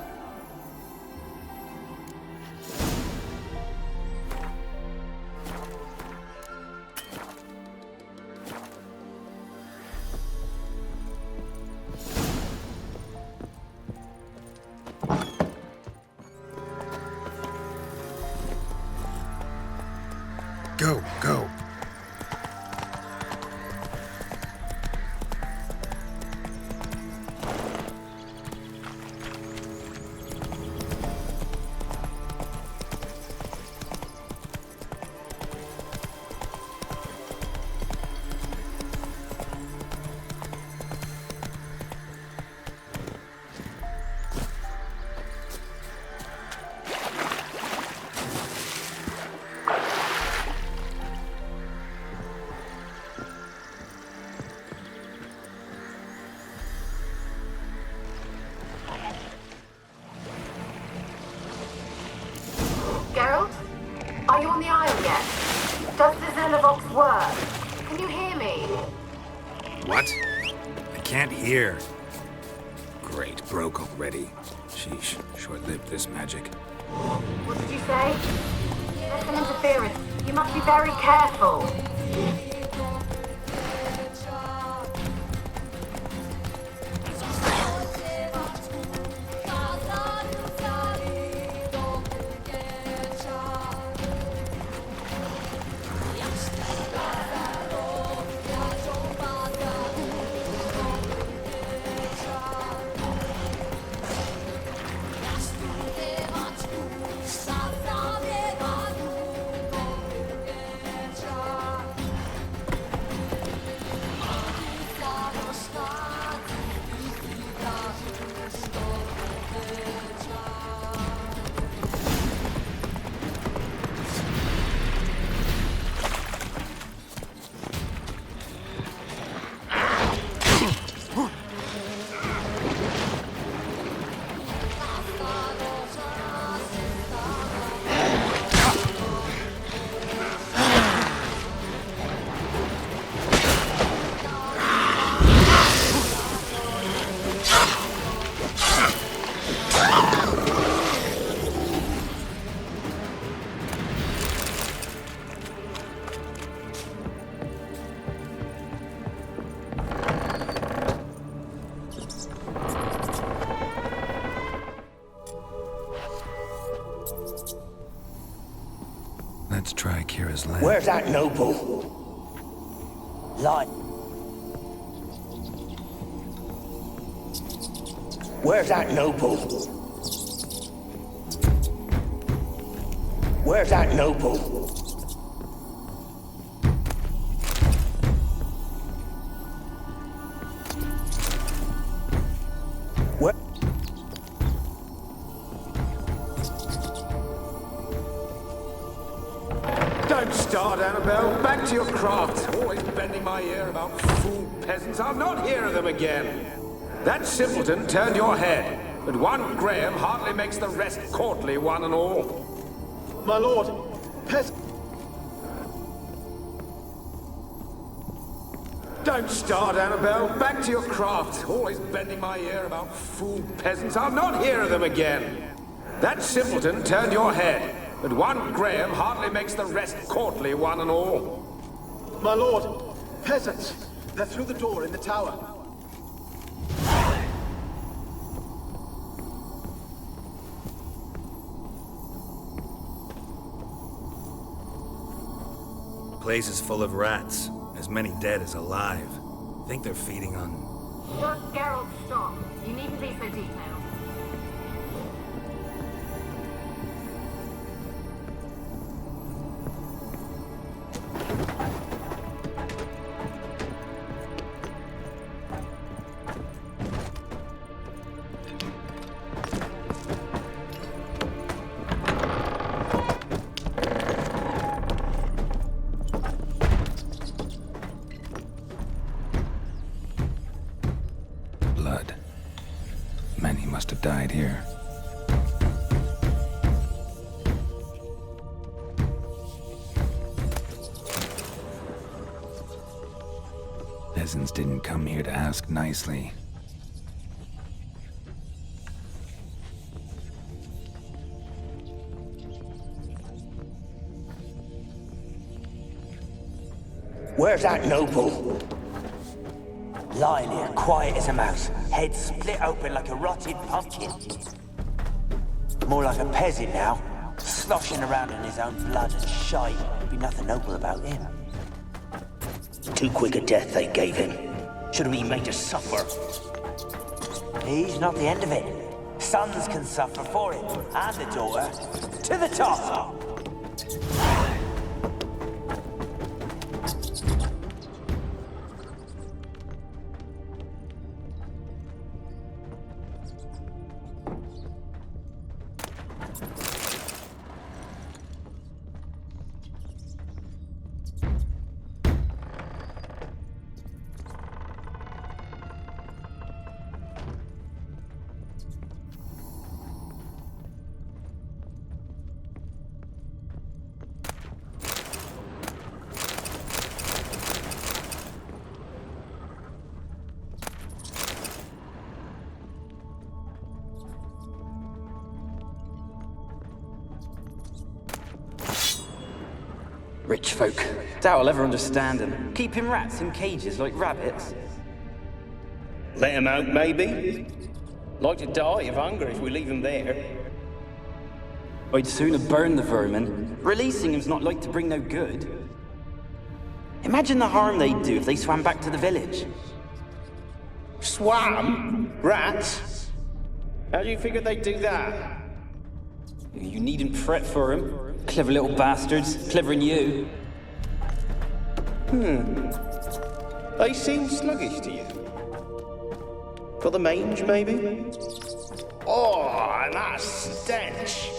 Go, go. next word. Can you hear me? What? I can't hear. Great, broke already. Sheesh, short-lived this magic. What did you say? There's some interference. You must be very careful. Let's try Kira's land. Where's that noble? Lie. Where's that noble? Where's that noble? Where? Don't start, Annabelle. Back to your craft. Always bending my ear about fool peasants. I'll not hear of them again. That simpleton turned your head, but one Graham hardly makes the rest courtly, one and all. My lord, Don't start, Annabelle. Back to your craft. Always bending my ear about fool peasants. I'll not hear of them again. That simpleton turned your head, but one Graham hardly makes the rest courtly, one and all. My lord, peasants. They're through the door in the tower. The place is full of rats. As many dead as alive. Think they're feeding on... Geralt, stop. You needn't be so detailed. Blood. Many must have died here. Peasants didn't come here to ask nicely. Where's that noble? Lying here, quiet as a mouse, head split open like a rotted pumpkin. More like a peasant now, sloshing around in his own blood and shite. Be nothing noble about him. Too quick a death they gave him. Should have been made to suffer. He's not the end of it. Sons can suffer for it, and the daughter. To the top! Rich folk. Doubt I'll ever understand them. Keeping rats in cages like rabbits. Let them out, maybe? Like to die of hunger if we leave them there. I'd sooner burn the vermin. Releasing them's not like to bring no good. Imagine the harm they'd do if they swam back to the village. Swam? Rats? How do you figure they'd do that? You needn't fret for them. Clever little bastards. Clever than you. They seem sluggish to you. Got the mange, maybe? Oh, and that stench!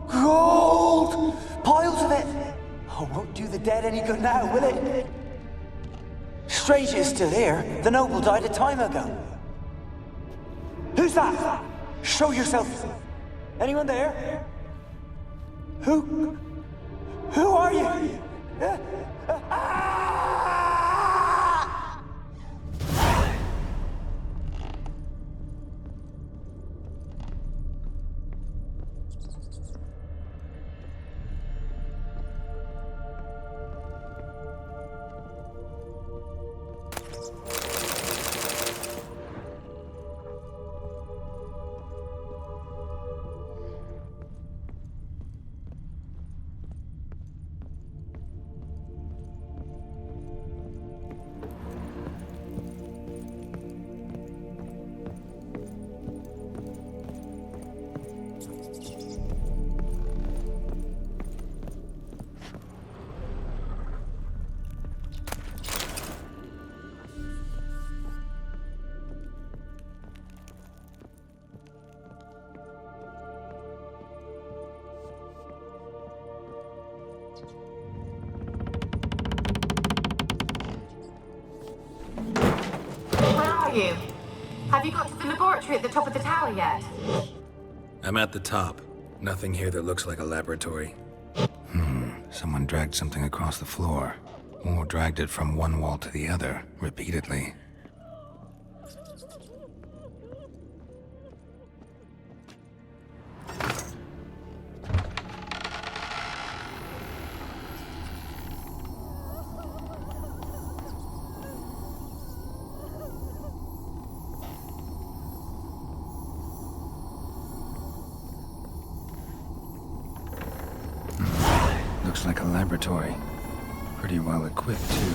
Gold! Piles of it! Oh, won't do the dead any good now, will it? Strange it's still here. The noble died a time ago. Who's that? Show yourself. Anyone there? Who are you? You? Have you got to the laboratory at the top of the tower yet? I'm at the top. Nothing here that looks like a laboratory. Someone dragged something across the floor. Or dragged it from one wall to the other, repeatedly. Looks like a laboratory. Pretty well equipped, too.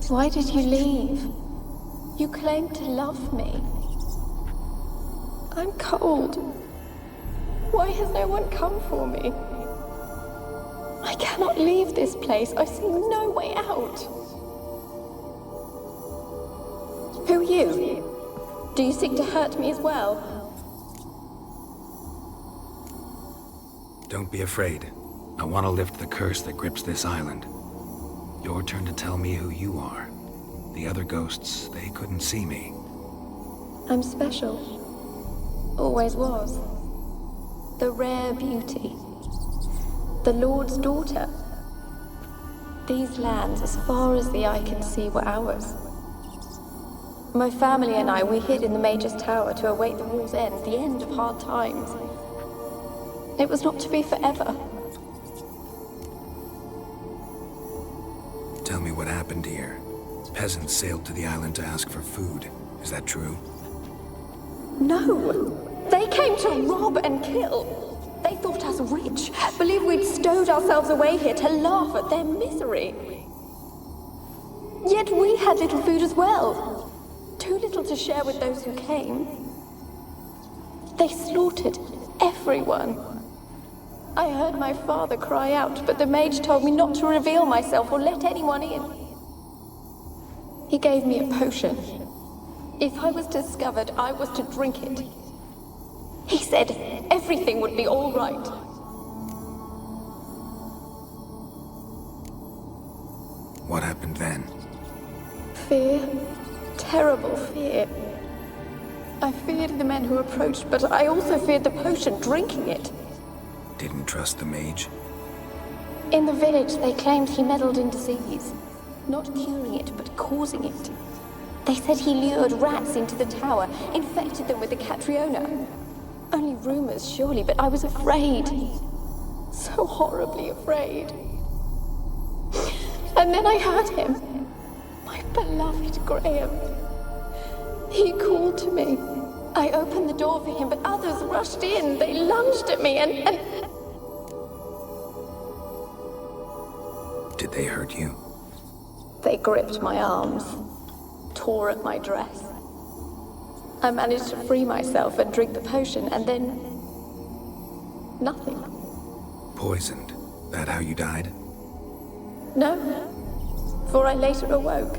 Why did you leave? You claimed to love me. I'm cold. Why has no one come for me? I cannot leave this place. I see no way out. Who are you? Do you seek to hurt me as well? Don't be afraid. I want to lift the curse that grips this island. Your turn to tell me who you are. The other ghosts, they couldn't see me. I'm special. Always was. The rare beauty. The Lord's daughter. These lands, as far as the eye can see, were ours. My family and I, we hid in the Major's Tower to await the war's end, the end of hard times. It was not to be forever. Tell me what happened here. Peasants sailed to the island to ask for food. Is that true? No! They came to rob and kill. They thought us rich, believed we'd stowed ourselves away here to laugh at their misery. Yet we had little food as well. Too little to share with those who came. They slaughtered everyone. I heard my father cry out, but the mage told me not to reveal myself or let anyone in. He gave me a potion. If I was discovered, I was to drink it. He said everything would be all right. What happened then? Fear. Terrible fear. I feared the men who approached, but I also feared the potion, drinking it. Didn't trust the mage? In the village, they claimed he meddled in disease. Not curing it, but causing it. They said he lured rats into the tower, infected them with the Catriona. Only rumors, surely, but I was afraid. So horribly afraid. And then I heard him. My beloved Graham. He called to me. I opened the door for him, but others rushed in. They lunged at me and... Did they hurt you? They gripped my arms, tore at my dress. I managed to free myself and drink the potion, and then... nothing. Poisoned? That how you died? No, for I later awoke.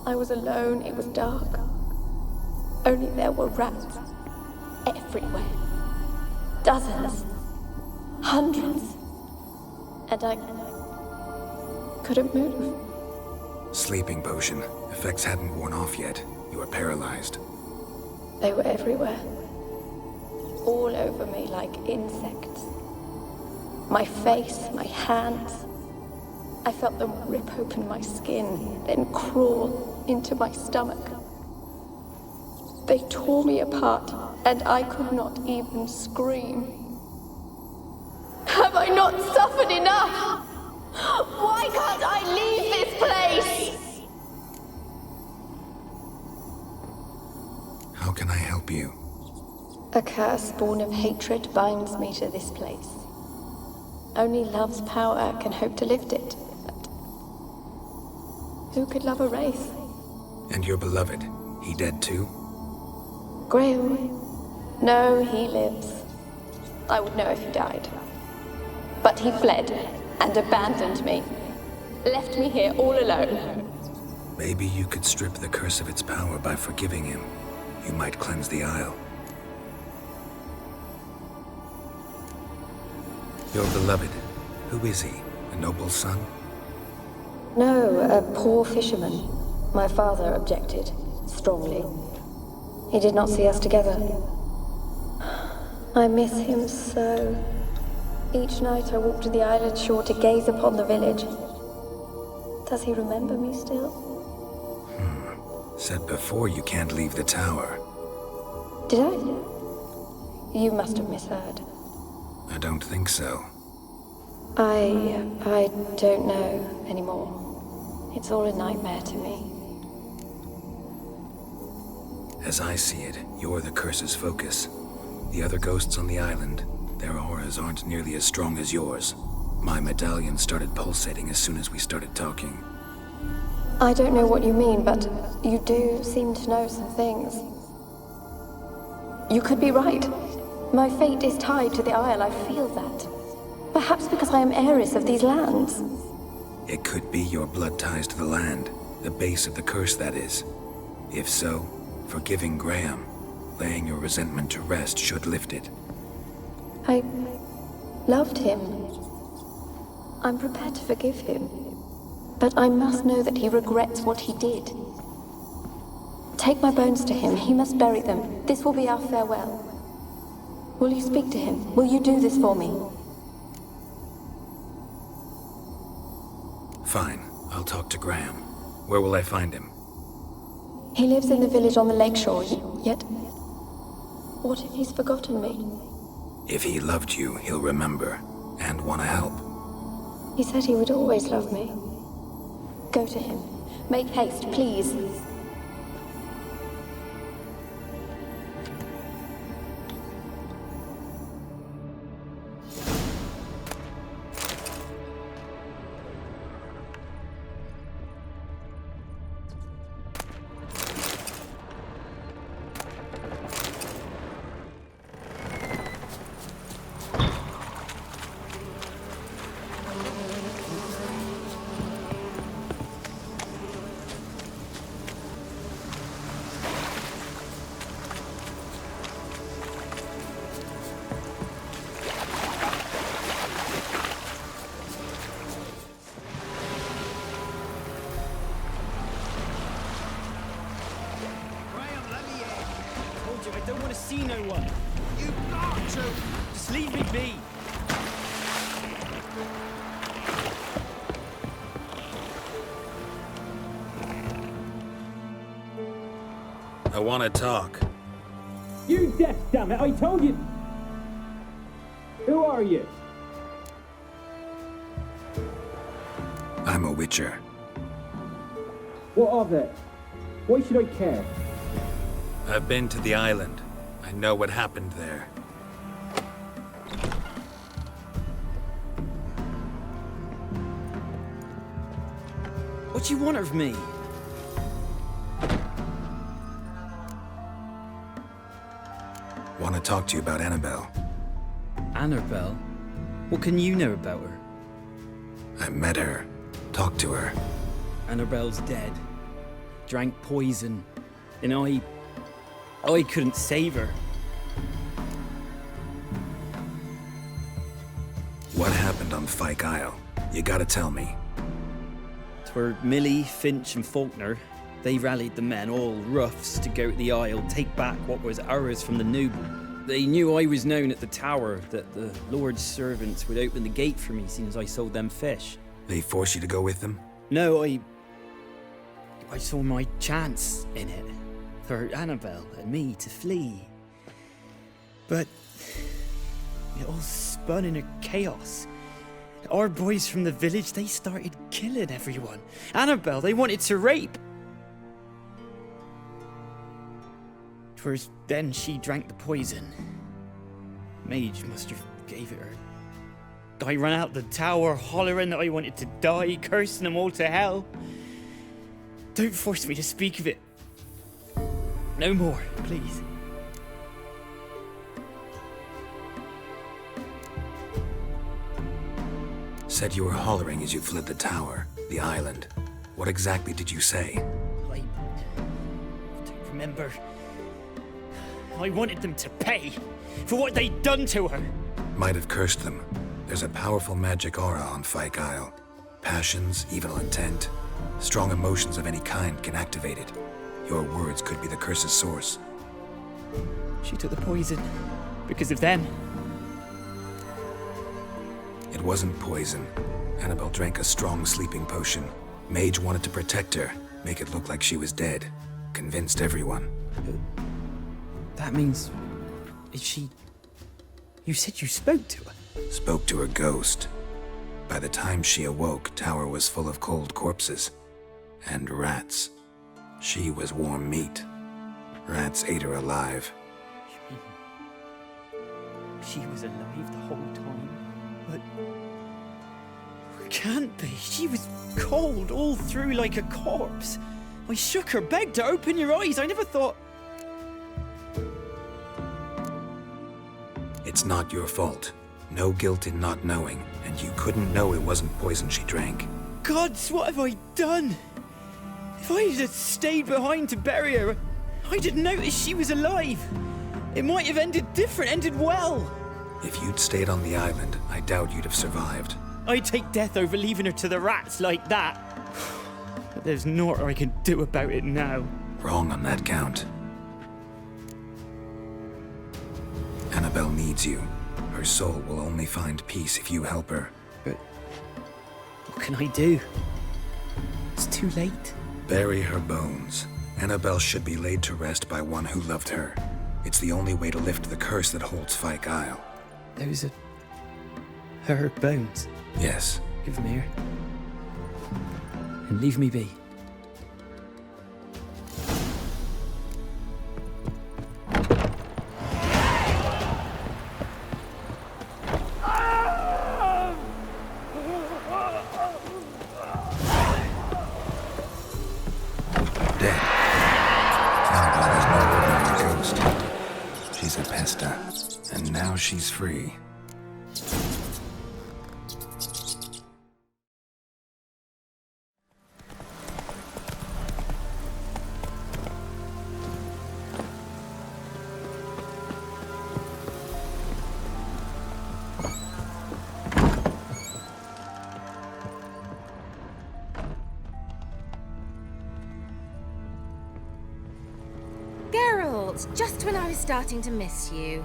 I was alone, it was dark. Only there were rats. Everywhere. Dozens. Hundreds. And I couldn't move. Sleeping potion. Effects hadn't worn off yet. You were paralyzed. They were everywhere. All over me like insects. My face, my hands. I felt them rip open my skin, then crawl into my stomach. They tore me apart, and I could not even scream. Have I not suffered enough? Why can't I leave this place? How can I help you? A curse born of hatred binds me to this place. Only love's power can hope to lift it. But who could love a wraith? And your beloved, he dead too? Graham? No, he lives. I would know if he died. But he fled and abandoned me. Left me here all alone. Maybe you could strip the curse of its power by forgiving him. You might cleanse the Isle. Your beloved, who is he? A noble son? No, a poor fisherman. My father objected, strongly. He did not see us together. I miss him so. Each night I walk to the island shore to gaze upon the village. Does he remember me still? Said before you can't leave the tower. Did I? You must have misheard. I don't think so. I don't know anymore. It's all a nightmare to me. As I see it, you're the curse's focus. The other ghosts on the island, their auras aren't nearly as strong as yours. My medallion started pulsating as soon as we started talking. I don't know what you mean, but you do seem to know some things. You could be right. My fate is tied to the Isle, I feel that. Perhaps because I am heiress of these lands. It could be your blood ties to the land, the base of the curse, that is. If so, forgiving Graham, laying your resentment to rest should lift it. loved him. I'm prepared to forgive him. But I must know that he regrets what he did. Take my bones to him. He must bury them. This will be our farewell. Will you speak to him? Will you do this for me? Fine. I'll talk to Graham. Where will I find him? He lives in the village on the lakeshore, yet... What if he's forgotten me? If he loved you, he'll remember, and want to help. He said he would always love me. Go to him. Make haste, please. I don't want to see no one. You've got to. Just leave me be. I want to talk. You deaf, damn it! I told you. Who are you? I'm a witcher. What of it? Why should I care? I've been to the island. I know what happened there. What do you want of me? Want to talk to you about Annabelle. Annabelle? What can you know about her? I met her. Talked to her. Annabelle's dead. Drank poison. And I couldn't save her. What happened on Fyke Isle? You gotta tell me. 'Twere Millie, Finch and Faulkner. They rallied the men, all roughs, to go to the Isle, take back what was ours from the noble. They knew I was known at the tower, that the Lord's servants would open the gate for me, seeing as I sold them fish. They forced you to go with them? No, I saw my chance in it. For Annabelle and me to flee. But it all spun in a chaos. Our boys from the village, they started killing everyone. Annabelle, they wanted to rape. 'Twas then she drank the poison. Mage must have gave it her. I ran out the tower hollering that I wanted to die, cursing them all to hell. Don't force me to speak of it. No more, please. Said you were hollering as you fled the tower, the island. What exactly did you say? I don't remember. I wanted them to pay for what they'd done to her. Might have cursed them. There's a powerful magic aura on Fyke Isle. Passions, evil intent, strong emotions of any kind can activate it. Your words could be the curse's source. She took the poison because of them. It wasn't poison. Annabelle drank a strong sleeping potion. Mage wanted to protect her, make it look like she was dead. Convinced everyone. That means... is she... You said you spoke to her? Spoke to her ghost. By the time she awoke, tower was full of cold corpses. And rats. She was warm meat. Rats ate her alive. You mean she was alive the whole time? But... it can't be. She was cold all through like a corpse. I shook her, begged her, open your eyes. I never thought... It's not your fault. No guilt in not knowing, and you couldn't know it wasn't poison she drank. Gods, what have I done? If I had stayed behind to bury her, I didn't notice she was alive. It might have ended different, ended well. If you'd stayed on the island, I doubt you'd have survived. I'd take death over leaving her to the rats like that. But there's naught I can do about it now. Wrong on that count. Annabelle needs you. Her soul will only find peace if you help her. But what can I do? It's too late. Bury her bones. Annabelle should be laid to rest by one who loved her. It's the only way to lift the curse that holds Fyke Isle. Those are her bones. Yes. Give them here. And leave me be. And now she's free. Geralt, just when I was starting to miss you.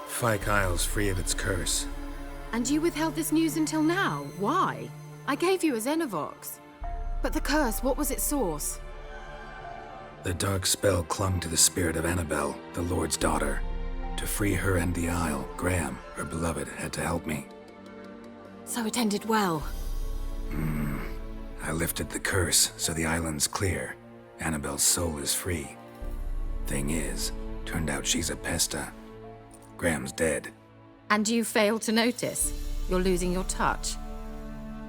Fyke Isle's free of its curse. And you withheld this news until now? Why? I gave you a Xenovox. But the curse, what was its source? The dark spell clung to the spirit of Annabelle, the Lord's daughter. To free her and the Isle, Graham, her beloved, had to help me. So it ended well. I lifted the curse, so the island's clear. Annabelle's soul is free. Thing is, turned out she's a pesta. Graham's dead. And you failed to notice? You're losing your touch.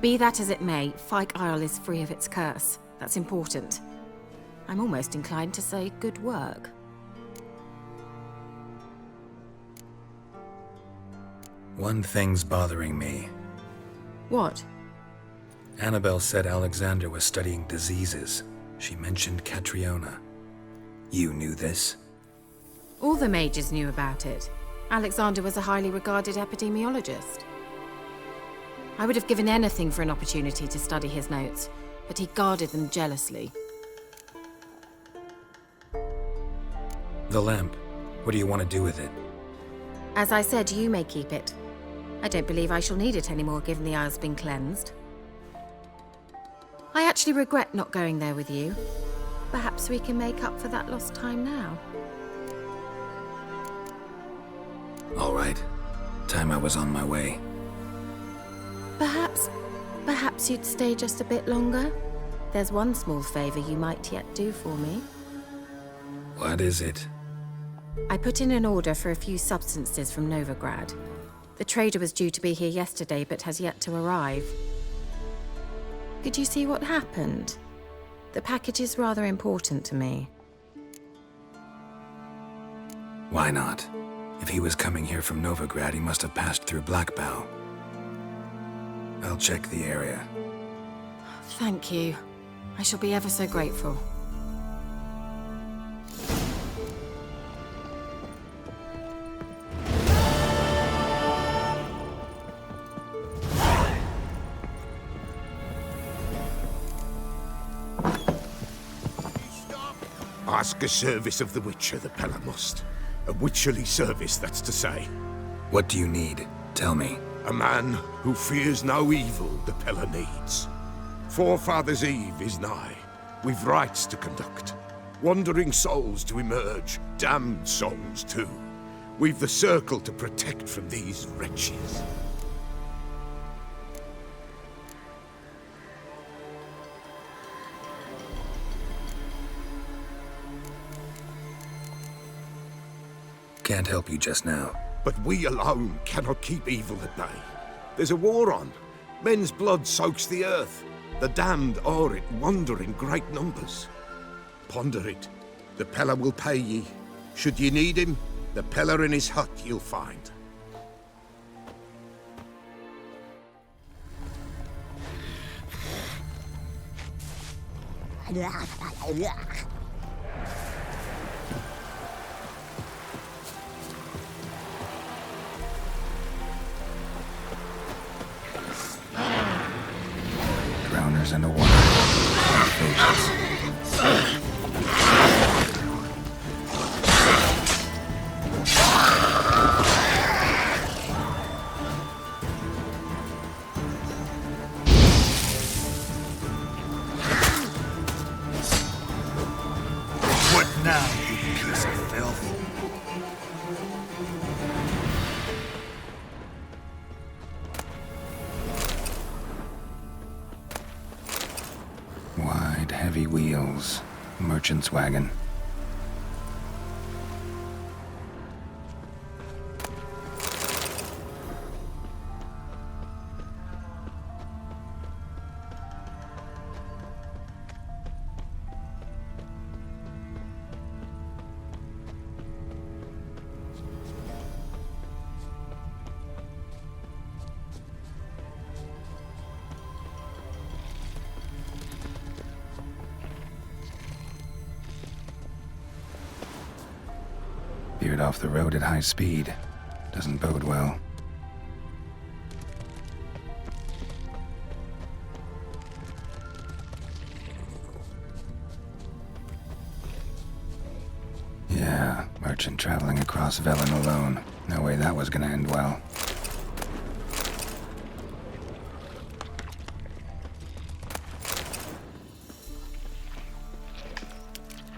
Be that as it may, Fyke Isle is free of its curse. That's important. I'm almost inclined to say good work. One thing's bothering me. What? Annabelle said Alexander was studying diseases. She mentioned Catriona. You knew this? All the mages knew about it. Alexander was a highly regarded epidemiologist. I would have given anything for an opportunity to study his notes, but he guarded them jealously. The lamp. What do you want to do with it? As I said, you may keep it. I don't believe I shall need it anymore, given the Isle's been cleansed. I actually regret not going there with you. Perhaps we can make up for that lost time now. All right. Time I was on my way. Perhaps you'd stay just a bit longer? There's one small favor you might yet do for me. What is it? I put in an order for a few substances from Novigrad. The trader was due to be here yesterday, but has yet to arrive. Could you see what happened? The package is rather important to me. Why not? If he was coming here from Novigrad, he must have passed through Blackbow. I'll check the area. Thank you. I shall be ever so grateful. Ask a service of the Witcher, the Pella must. A witcherly service, that's to say. What do you need? Tell me. A man who fears no evil the Pella needs. Forefathers' Eve is nigh. We've rites to conduct. Wandering souls to emerge, damned souls too. We've the circle to protect from these wretches. Can't help you just now. But we alone cannot keep evil at bay. There's a war on. Men's blood soaks the earth. The damned are it wander in great numbers. Ponder it. The Pella will pay ye. Should ye need him, the Pella in his hut you'll find. corners and a wall. My favorites. What now, you piece of filth? Wide, heavy wheels. Merchant's wagon. Veered off the road at high speed. Doesn't bode well. Yeah, merchant traveling across Velen alone. No way that was gonna end well.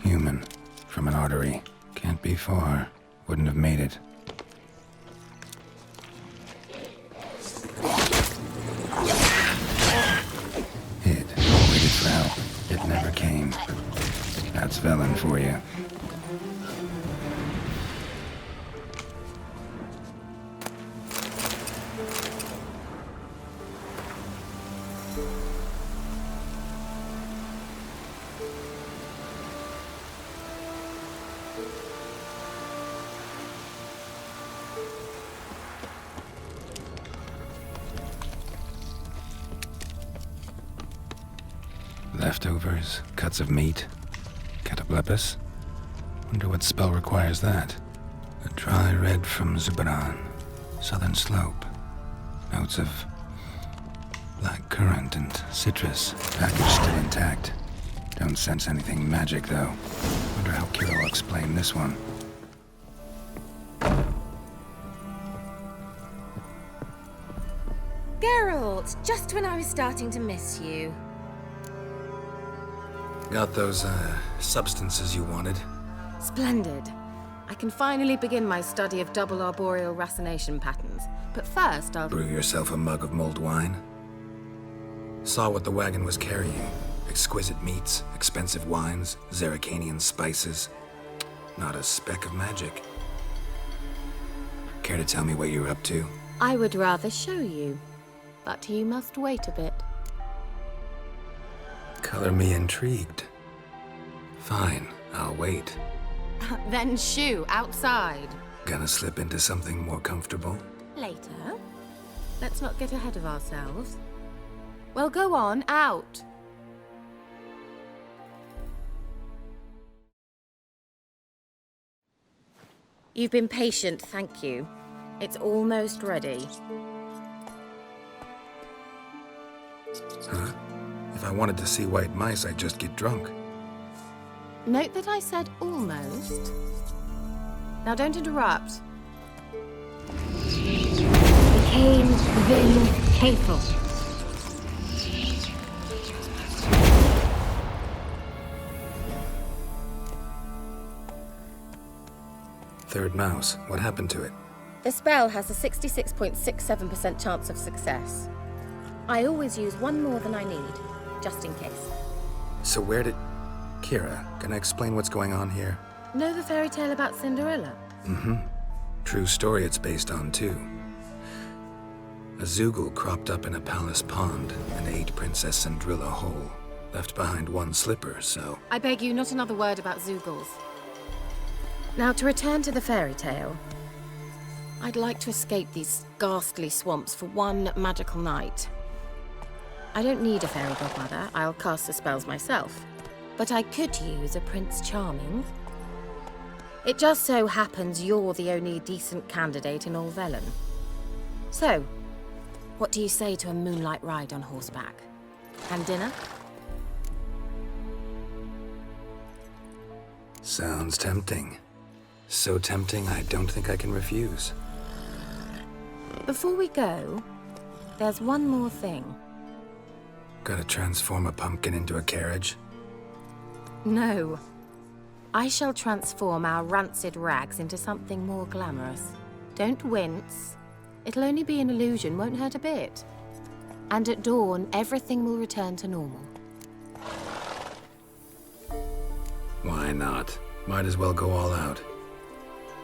Human, from an artery. Can't be far. Wouldn't have made it. It waited for help. It never came. That's Velen for you. Leftovers, cuts of meat, cataplepis. Wonder what spell requires that. A dry red from Zubaran, southern slope. Notes of black currant and citrus. Package still intact. Don't sense anything magic though. Wonder how Kira will explain this one. Geralt, just when I was starting to miss you. Got those, substances you wanted? Splendid. I can finally begin my study of double arboreal racination patterns. But first, I'll Brew yourself a mug of mulled wine? Saw what the wagon was carrying. Exquisite meats, expensive wines, Zeracanian spices. Not a speck of magic. Care to tell me what you're up to? I would rather show you. But you must wait a bit. Color me intrigued. Fine, I'll wait. Then shoo, outside. Gonna slip into something more comfortable? Later. Let's not get ahead of ourselves. Well, go on, out. You've been patient, thank you. It's almost ready. Huh? If I wanted to see white mice, I'd just get drunk. Note that I said almost. Now don't interrupt. Became then hateful. Third mouse, what happened to it? The spell has a 66.67% chance of success. I always use one more than I need, just in case. So where did... Kira, can I explain what's going on here? Know the fairy tale about Cinderella? Mm-hmm. True story it's based on, too. A Zoogle cropped up in a palace pond and ate Princess Cinderella whole. Left behind one slipper, so... I beg you, not another word about Zoogles. Now, to return to the fairy tale. I'd like to escape these ghastly swamps for one magical night. I don't need a fairy godmother, I'll cast the spells myself. But I could use a Prince Charming. It just so happens you're the only decent candidate in all Velen. So, what do you say to a moonlight ride on horseback? And dinner? Sounds tempting. So tempting, I don't think I can refuse. Before we go, there's one more thing. Gotta transform a pumpkin into a carriage? No. I shall transform our rancid rags into something more glamorous. Don't wince. It'll only be an illusion, won't hurt a bit. And at dawn, everything will return to normal. Why not? Might as well go all out.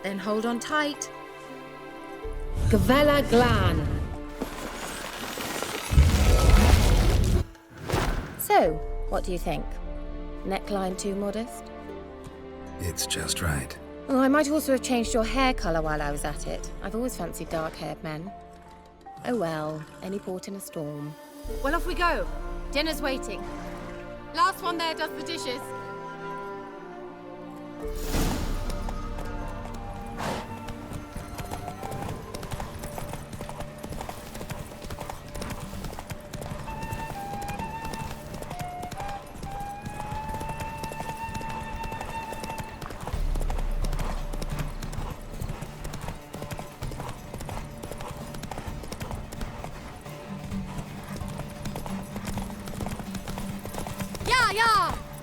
Then hold on tight. Gavella Glan. So, what do you think? Neckline too modest? It's just right. Oh, I might also have changed your hair colour while I was at it. I've always fancied dark-haired men. Oh well, any port in a storm. Well, off we go. Dinner's waiting. Last one there does the dishes.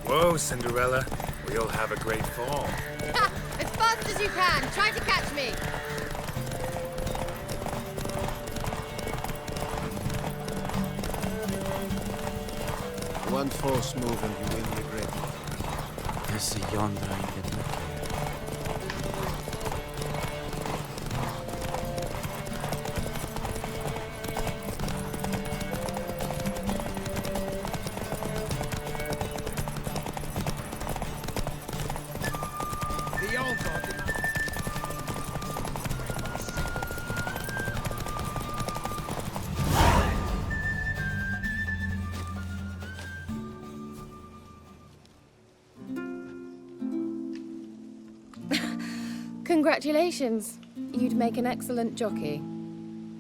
Whoa, Cinderella. We'll have a great fall. Ha! As fast as you can. Try to catch me. One false move and you will regret it. There's a yonder I get lucky. Congratulations. You'd make an excellent jockey.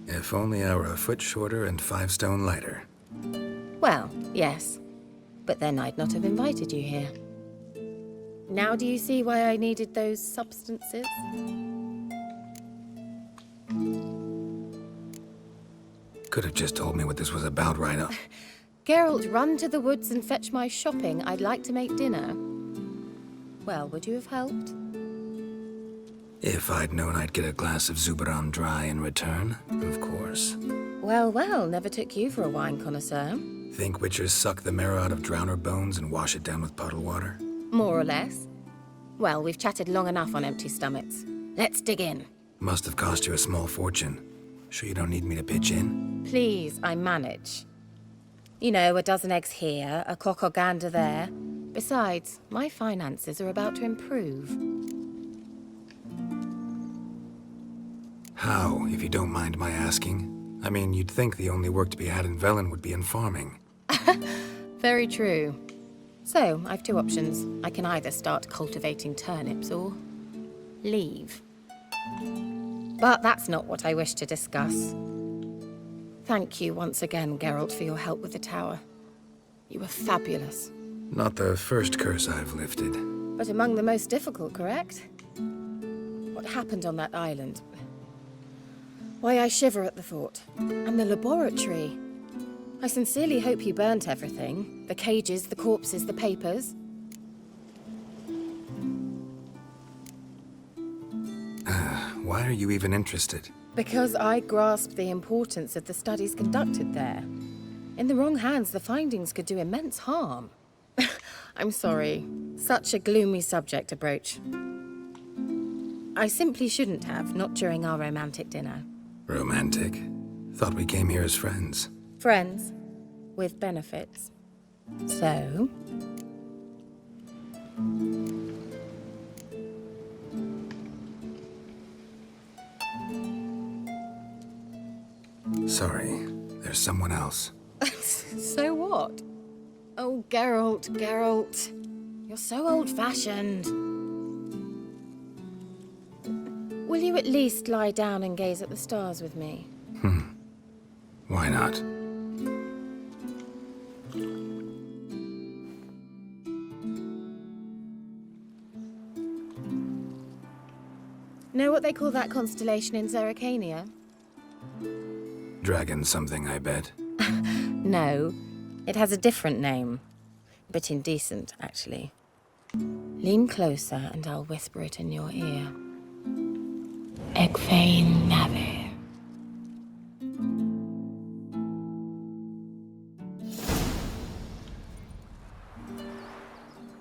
If only I were a foot shorter and 5 stone lighter. Well, yes. But then I'd not have invited you here. Now do you see why I needed those substances? Could have just told me what this was about right up. Geralt, run to the woods and fetch my shopping. I'd like to make dinner. Well, would you have helped? If I'd known I'd get a glass of Zubaram dry in return, of course. Well, well, never took you for a wine connoisseur. Think witchers suck the marrow out of drowner bones and wash it down with puddle water? More or less. Well, we've chatted long enough on empty stomachs. Let's dig in. Must have cost you a small fortune. Sure you don't need me to pitch in? Please, I manage. You know, a dozen eggs here, a cock or gander there. Besides, my finances are about to improve. How, if you don't mind my asking? I mean, you'd think the only work to be had in Velen would be in farming. Very true. So, I've 2 options. I can either start cultivating turnips or leave. But that's not what I wish to discuss. Thank you once again, Geralt, for your help with the tower. You were fabulous. Not the first curse I've lifted. But among the most difficult, correct? What happened on that island? Why, I shiver at the thought. And the laboratory. I sincerely hope you burnt everything. The cages, the corpses, the papers. Why are you even interested? Because I grasped the importance of the studies conducted there. In the wrong hands, the findings could do immense harm. I'm sorry. Such a gloomy subject to broach. I simply shouldn't have, not during our romantic dinner. Romantic? Thought we came here as friends. Friends. With benefits. So... Sorry, there's someone else. So what? Oh, Geralt, Geralt. You're so old-fashioned. Will you at least lie down and gaze at the stars with me? Why not? Know what they call that constellation in Zerrikania? Dragon something, I bet. No, it has a different name. A bit indecent, actually. Lean closer and I'll whisper it in your ear. Egfain Nave.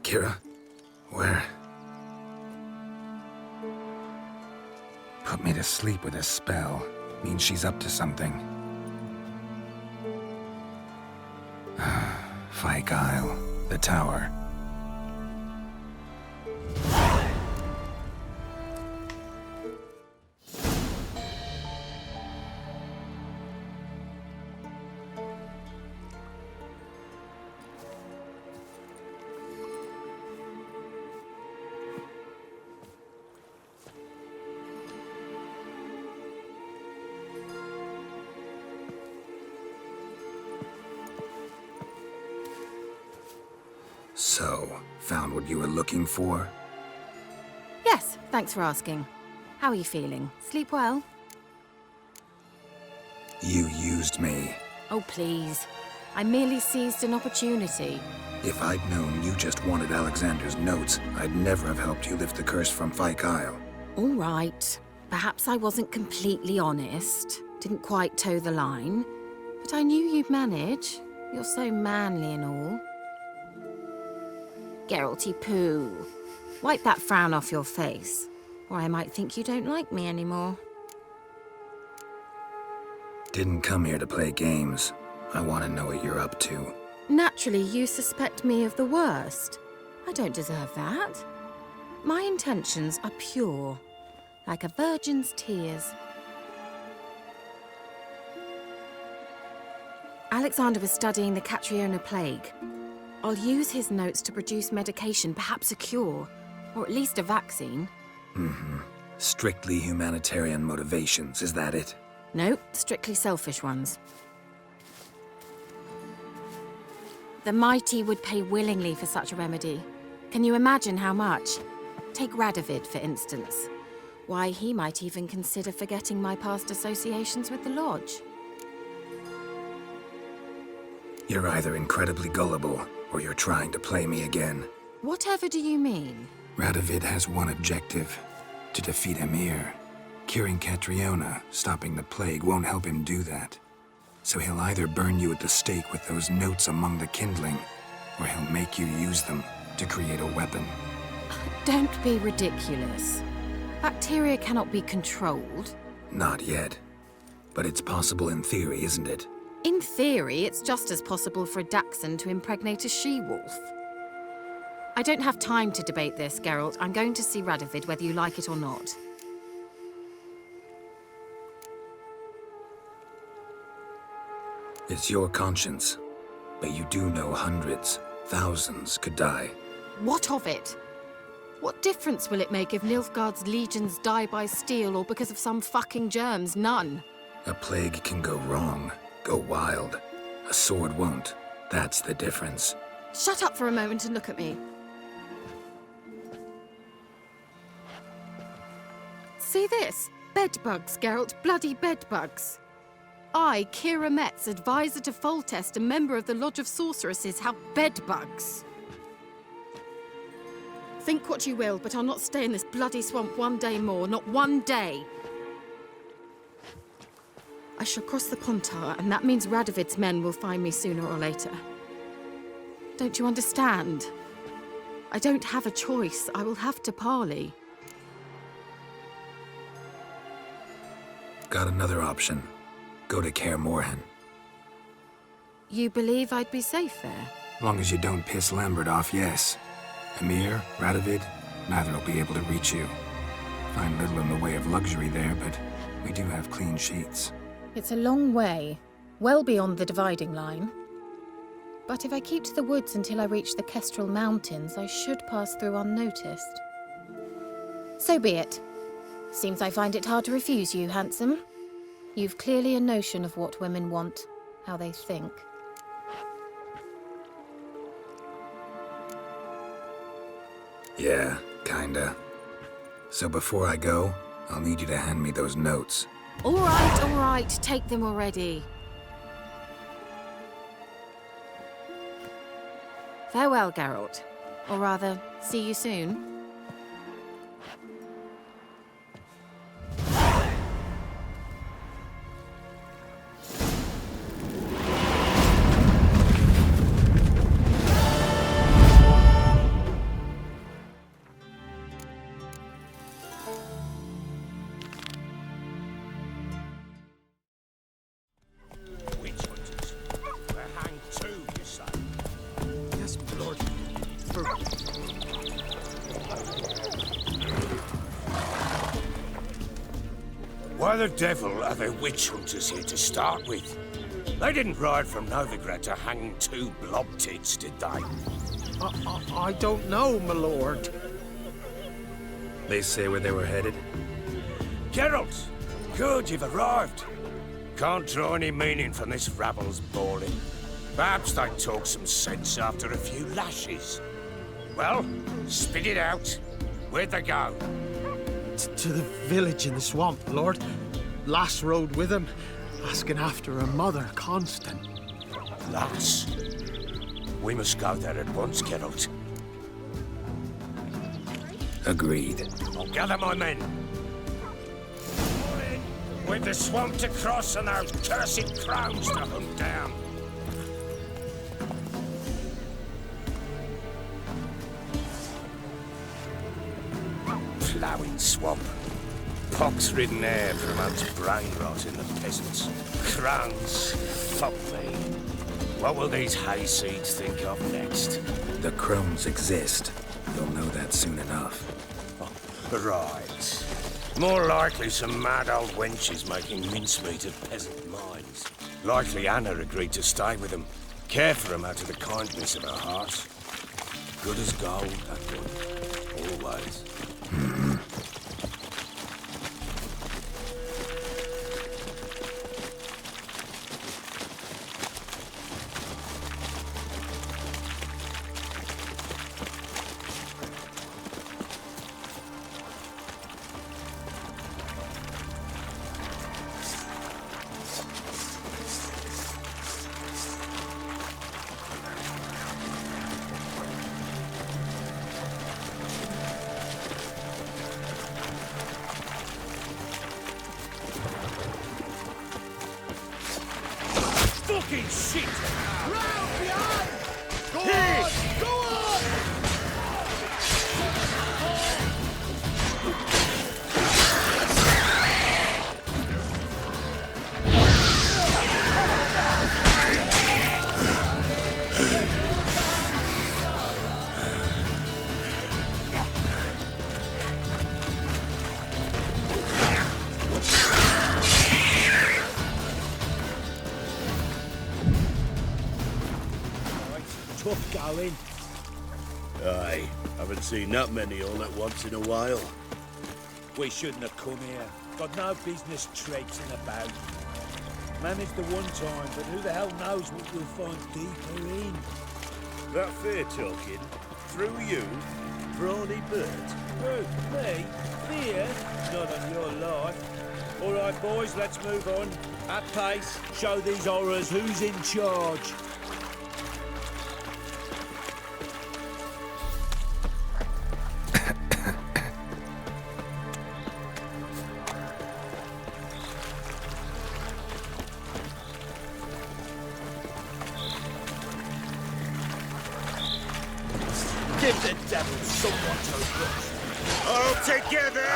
Kira? Where? Put me to sleep with a spell. Means she's up to something. Fyke Isle. The tower. So, found what you were looking for? Yes, thanks for asking. How are you feeling? Sleep well? You used me. Oh, please. I merely seized an opportunity. If I'd known you just wanted Alexander's notes, I'd never have helped you lift the curse from Fyke Isle. All right. Perhaps I wasn't completely honest. Didn't quite toe the line. But I knew you'd manage. You're so manly and all. Geralty poo. Wipe that frown off your face, or I might think you don't like me anymore. Didn't come here to play games. I want to know what you're up to. Naturally, you suspect me of the worst. I don't deserve that. My intentions are pure, like a virgin's tears. Alexander was studying the Catriona plague. I'll use his notes to produce medication, perhaps a cure, or at least a vaccine. Mm-hmm. Strictly humanitarian motivations, is that it? Nope, strictly selfish ones. The mighty would pay willingly for such a remedy. Can you imagine how much? Take Radovid, for instance. Why, he might even consider forgetting my past associations with the Lodge. You're either incredibly gullible, or you're trying to play me again. Whatever do you mean? Radovid has one objective: to defeat Emir. Curing Catriona, stopping the plague, won't help him do that. So he'll either burn you at the stake with those notes among the kindling, or he'll make you use them to create a weapon. Don't be ridiculous. Bacteria cannot be controlled. Not yet. But it's possible in theory, isn't it? In theory, it's just as possible for a Dachshund to impregnate a she-wolf. I don't have time to debate this, Geralt. I'm going to see Radovid, whether you like it or not. It's your conscience. But you do know hundreds, thousands could die. What of it? What difference will it make if Nilfgaard's legions die by steel or because of some fucking germs? None. A plague can go wrong, go wild. A sword won't. That's the difference. Shut up for a moment and look at me. See this? Bedbugs, Geralt. Bloody bedbugs. I, Kira Metz, advisor to Foltest and member of the Lodge of Sorceresses, have bedbugs. Think what you will, but I'll not stay in this bloody swamp one day more. Not one day. I shall cross the Pontar, and that means Radovid's men will find me sooner or later. Don't you understand? I don't have a choice. I will have to parley. Got another option. Go to Kaer Morhen. You believe I'd be safe there? Long as you don't piss Lambert off, yes. Emir, Radovid, neither will be able to reach you. Find little in the way of luxury there, but we do have clean sheets. It's a long way, well beyond the dividing line. But if I keep to the woods until I reach the Kestrel Mountains, I should pass through unnoticed. So be it. Seems I find it hard to refuse you, handsome. You've clearly a notion of what women want, how they think. Yeah, kinda. So before I go, I'll need you to hand me those notes. All right, take them already. Farewell, Geralt. Or rather, see you soon. Why the devil are there witch hunters here to start with? They didn't ride from Novigrad to hang 2 blob tits, did they? I don't know, my lord. They say where they were headed? Geralt! Good, you've arrived. Can't draw any meaning from this rabble's bawling. Perhaps they'd talk some sense after a few lashes. Well, spit it out. Where'd they go? To the village in the swamp, lord. Lass rode with him, asking after her mother, Constant. Lass? We must go there at once, Geralt. Agreed. I'll gather my men. With the swamp to cross and those cursed crows to hunt down. Ploughing swamp. Pox-ridden air promotes brain rot in the peasants. Crones, fuck me. What will these hayseeds think of next? The crones exist. You'll know that soon enough. Right. More likely some mad old wenches making mincemeat of peasant minds. Likely Anna agreed to stay with them, care for them out of the kindness of her heart. Good as gold, that one. Always. Fucking shit! Round behind! Go on! Go on! Tough going. Aye, haven't seen that many on at once in a while. We shouldn't have come here. Got no business traipsing about. Managed the one time, but who the hell knows what we'll find deeper in. That fair talking? Through you? Brawny bird? Who? Me? Fear? Not on your life. All right, boys, let's move on. At pace, show these horrors who's in charge. Give the devil someone to look. All together!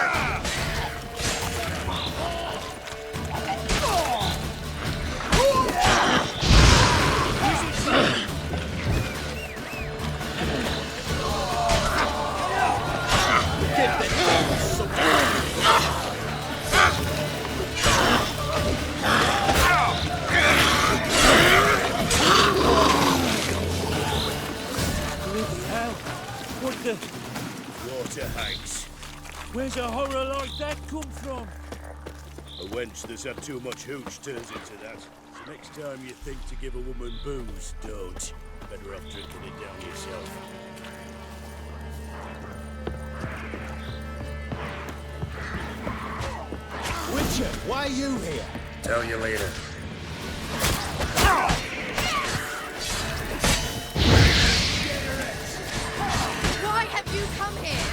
What the... Water hags. Where's a horror like that come from? A wench that's had too much hooch turns into that. So next time you think to give a woman booze, don't. Better off drinking it down yourself. Witcher, why are you here? Tell you later. Why have you come here?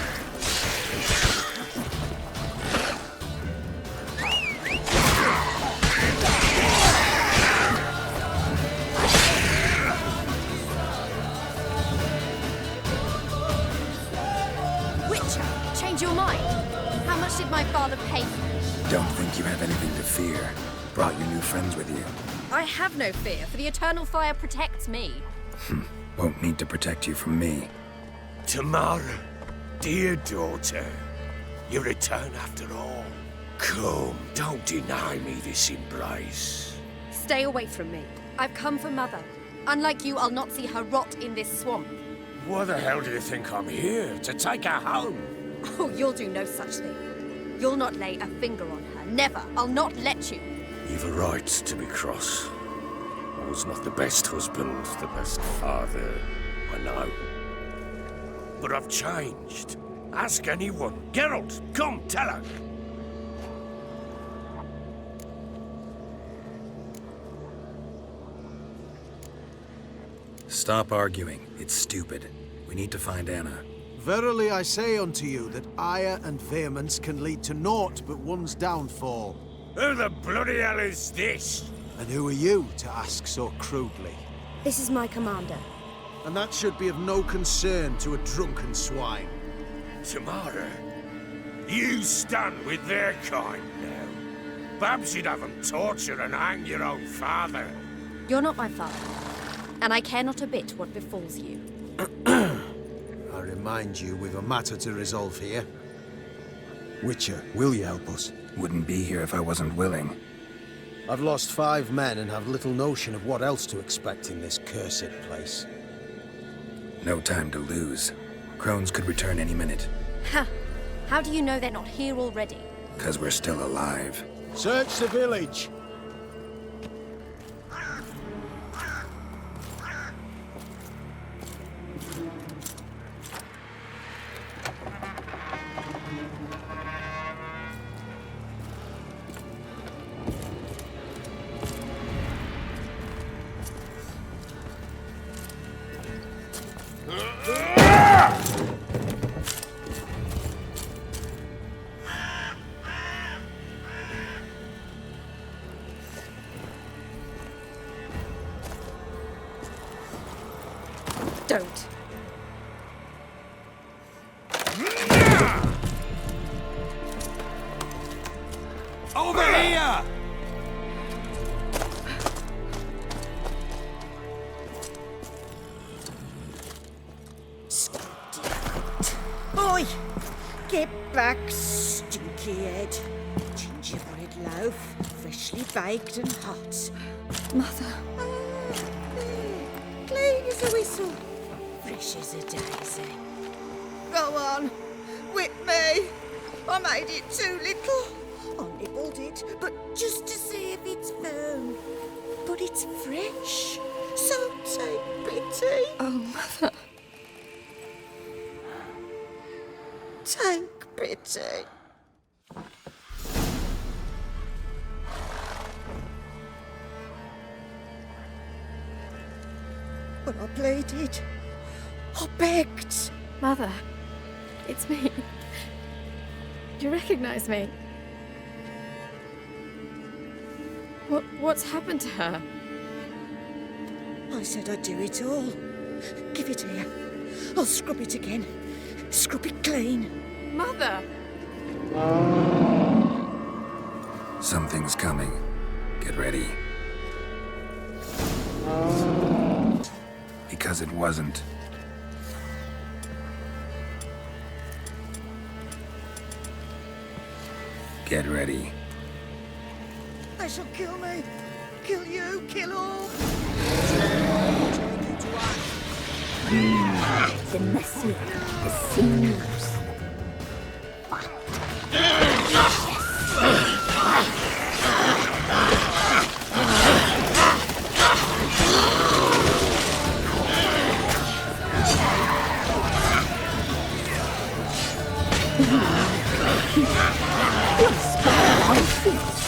Witcher, change your mind. How much did my father pay you? Don't think you have anything to fear. Brought your new friends with you. I have no fear, for the eternal fire protects me. Won't need to protect you from me. Tamara, dear daughter, you return after all. Come, don't deny me this embrace. Stay away from me. I've come for Mother. Unlike you, I'll not see her rot in this swamp. Why the hell do you think I'm here? To take her home? Oh, you'll do no such thing. You'll not lay a finger on her. Never. I'll not let you. You've a right to be cross. I was not the best husband, the best father, I know. But I've changed. Ask anyone. Geralt, come, tell her. Stop arguing. It's stupid. We need to find Anna. Verily I say unto you that ire and vehemence can lead to naught but one's downfall. Who the bloody hell is this? And who are you to ask so crudely? This is my commander. And that should be of no concern to a drunken swine. Tamara, you stand with their kind now. Perhaps you'd have them torture and hang your own father. You're not my father, and I care not a bit what befalls you. I remind you, we've a matter to resolve here. Witcher, will you help us? Wouldn't be here if I wasn't willing. I've lost 5 men and have little notion of what else to expect in this cursed place. No time to lose. Crones could return any minute. Ha! How do you know they're not here already? 'Cause we're still alive. Search the village! Don't. Over here! Oi! Get back, stinky head. Gingerbread loaf, freshly baked and hot. Mother. Clean as a whistle, fresh as a daisy. Go on, whip me. I made it too little. I nibbled it, but just to see if it's firm. But it's fresh, so take pity. Oh, Mother. Take pity. But I pleaded. I begged. Mother, it's me. Do you recognize me? What's happened to her? I said I'd do it all. Give it here. I'll scrub it again. Scrub it clean. Mother! Something's coming. Get ready. Because it wasn't. Get ready. They shall kill me. Kill you. Kill all. The mercy, the sinners. Yes,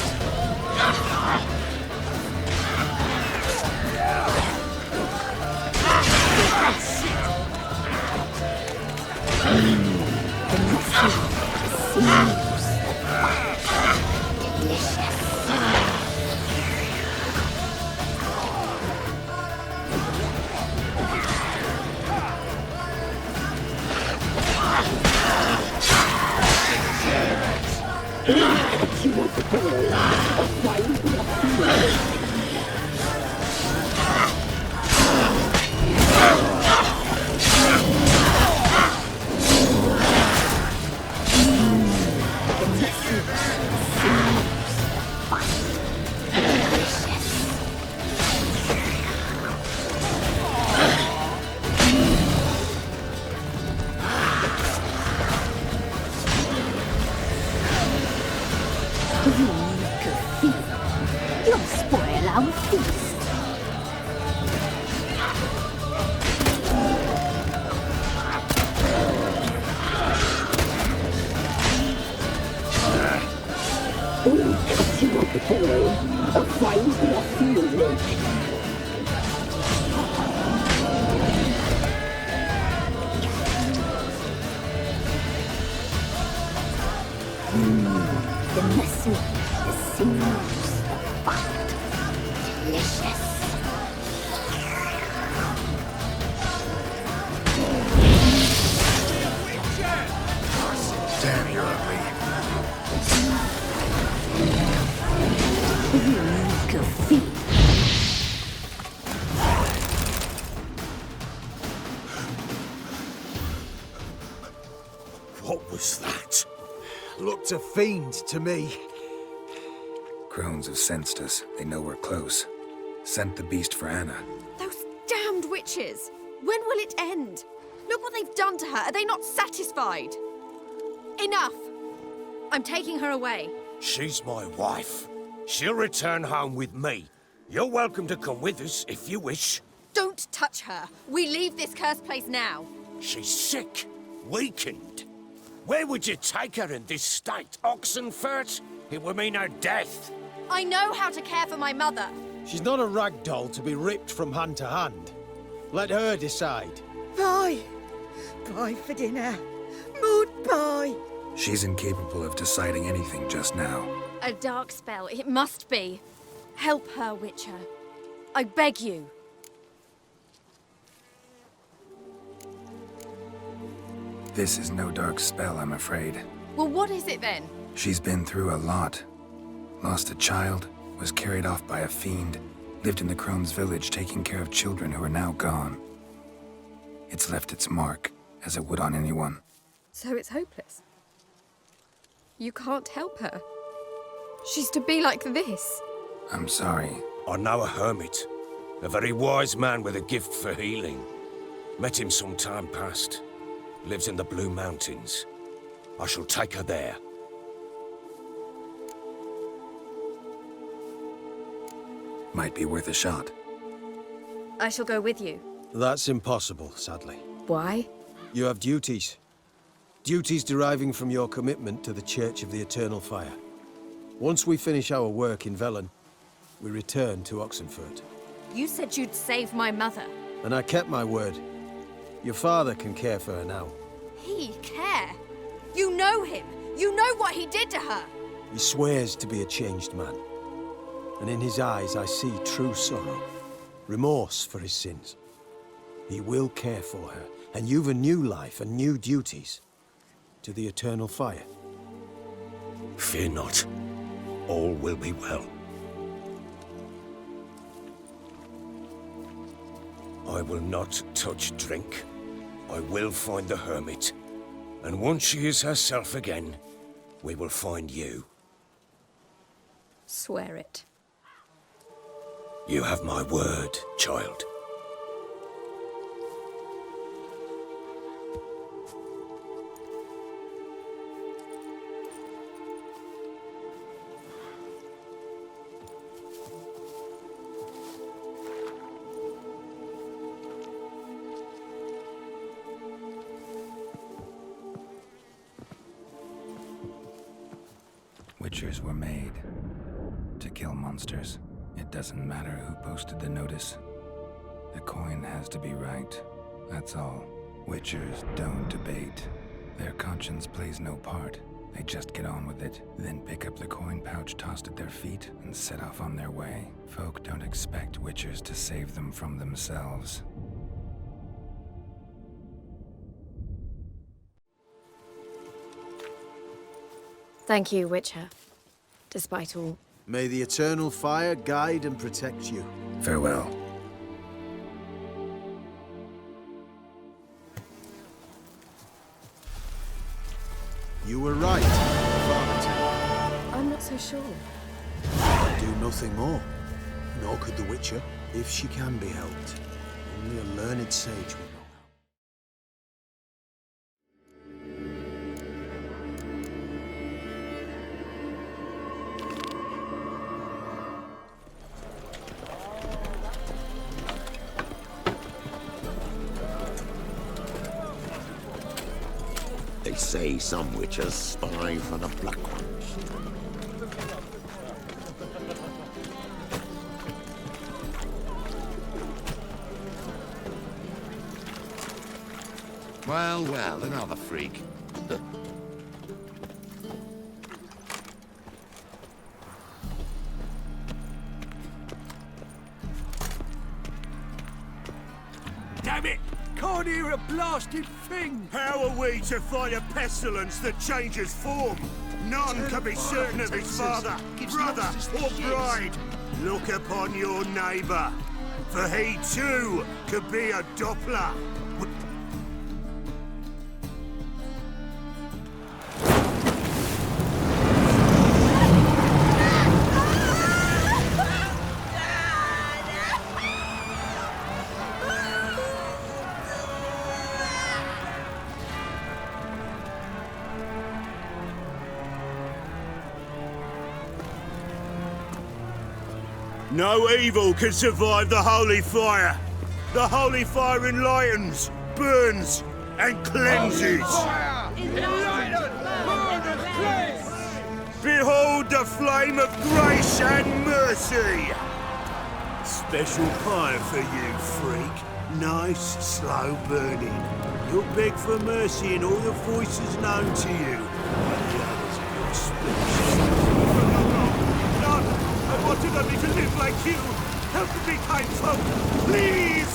You'll spoil our feast. We'll cut you up below and find your fuel. The messy, the sinews, the fat, delicious. Damn, you're ugly. What was that? Looked a fiend to me. Crones have sensed us. They know we're close. Sent the beast for Anna. Those damned witches! When will it end? Look what they've done to her. Are they not satisfied? Enough! I'm taking her away. She's my wife. She'll return home with me. You're welcome to come with us if you wish. Don't touch her. We leave this cursed place now. She's sick, weakened. Where would you take her in this state? Oxenfurt? It would mean her death. I know how to care for my mother. She's not a rag doll to be ripped from hand to hand. Let her decide. Bye. Bye for dinner. Mood bye. She's incapable of deciding anything just now. A dark spell, it must be. Help her, Witcher. I beg you. This is no dark spell, I'm afraid. Well, what is it then? She's been through a lot. Lost a child, was carried off by a fiend, lived in the Crone's village taking care of children who are now gone. It's left its mark, as it would on anyone. So it's hopeless. You can't help her. She's to be like this. I'm sorry. I know a hermit. A very wise man with a gift for healing. Met him some time past. Lives in the Blue Mountains. I shall take her there. Might be worth a shot. I shall go with you. That's impossible, sadly. Why? You have duties. Duties deriving from your commitment to the Church of the Eternal Fire. Once we finish our work in Velen, we return to Oxenfurt. You said you'd save my mother. And I kept my word. Your father can care for her now. He care? You know him. You know what he did to her. He swears to be a changed man. And in his eyes I see true sorrow. Remorse for his sins. He will care for her. And you've a new life and new duties. To the Eternal Fire. Fear not. All will be well. I will not touch drink. I will find the hermit. And once she is herself again, we will find you. Swear it. You have my word, child. Witchers were made to kill monsters. It doesn't matter who posted the notice. The coin has to be right. That's all. Witchers don't debate. Their conscience plays no part. They just get on with it, then pick up the coin pouch tossed at their feet and set off on their way. Folk don't expect witchers to save them from themselves. Thank you, Witcher. Despite all. May the eternal fire guide and protect you. Farewell. You were right, Father. I'm not so sure. Do nothing more. Nor could the Witcher, if she can be helped. Only a learned sage will know. They say some witches spy for the Black Ones. Well, well, another freak. Damn it! Can't hear a blasted thing! How are we to fight a pestilence that changes form? None can be certain of his father, brother, or bride. Look upon your neighbour, for he too could be a Doppler. No evil can survive the holy fire. The holy fire enlightens, burns, and cleanses. Behold the flame of grace and mercy. Special fire for you, freak. Nice, slow burning. You'll beg for mercy in all the voices known to you. And the others of your speech. I wanted only to live like you. Help me, kind folk, please!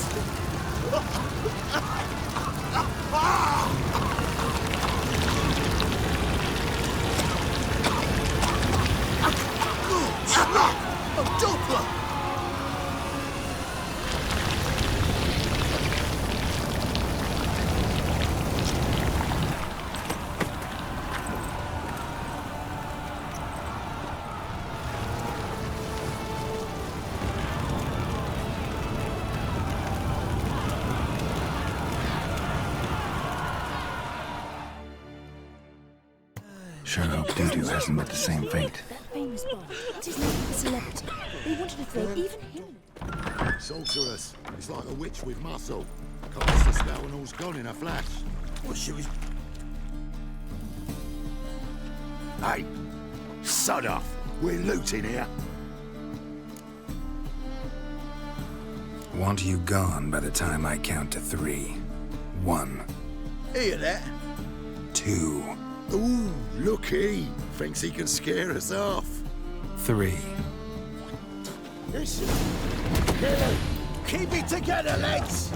A Doppler! Sure hope Dudu hasn't met the same fate. That famous bar. It is like a celebrity. They wanted to throw even him. Sorceress. It's like a witch with muscle. Casts the spell and all's gone in a flash. What she was... Hey! Sod off! We're looting here. Want you gone by the time I count to 3. 1. Hear that? 2. Ooh, looky. Thinks he can scare us off. 3. Listen. Keep it together, lads!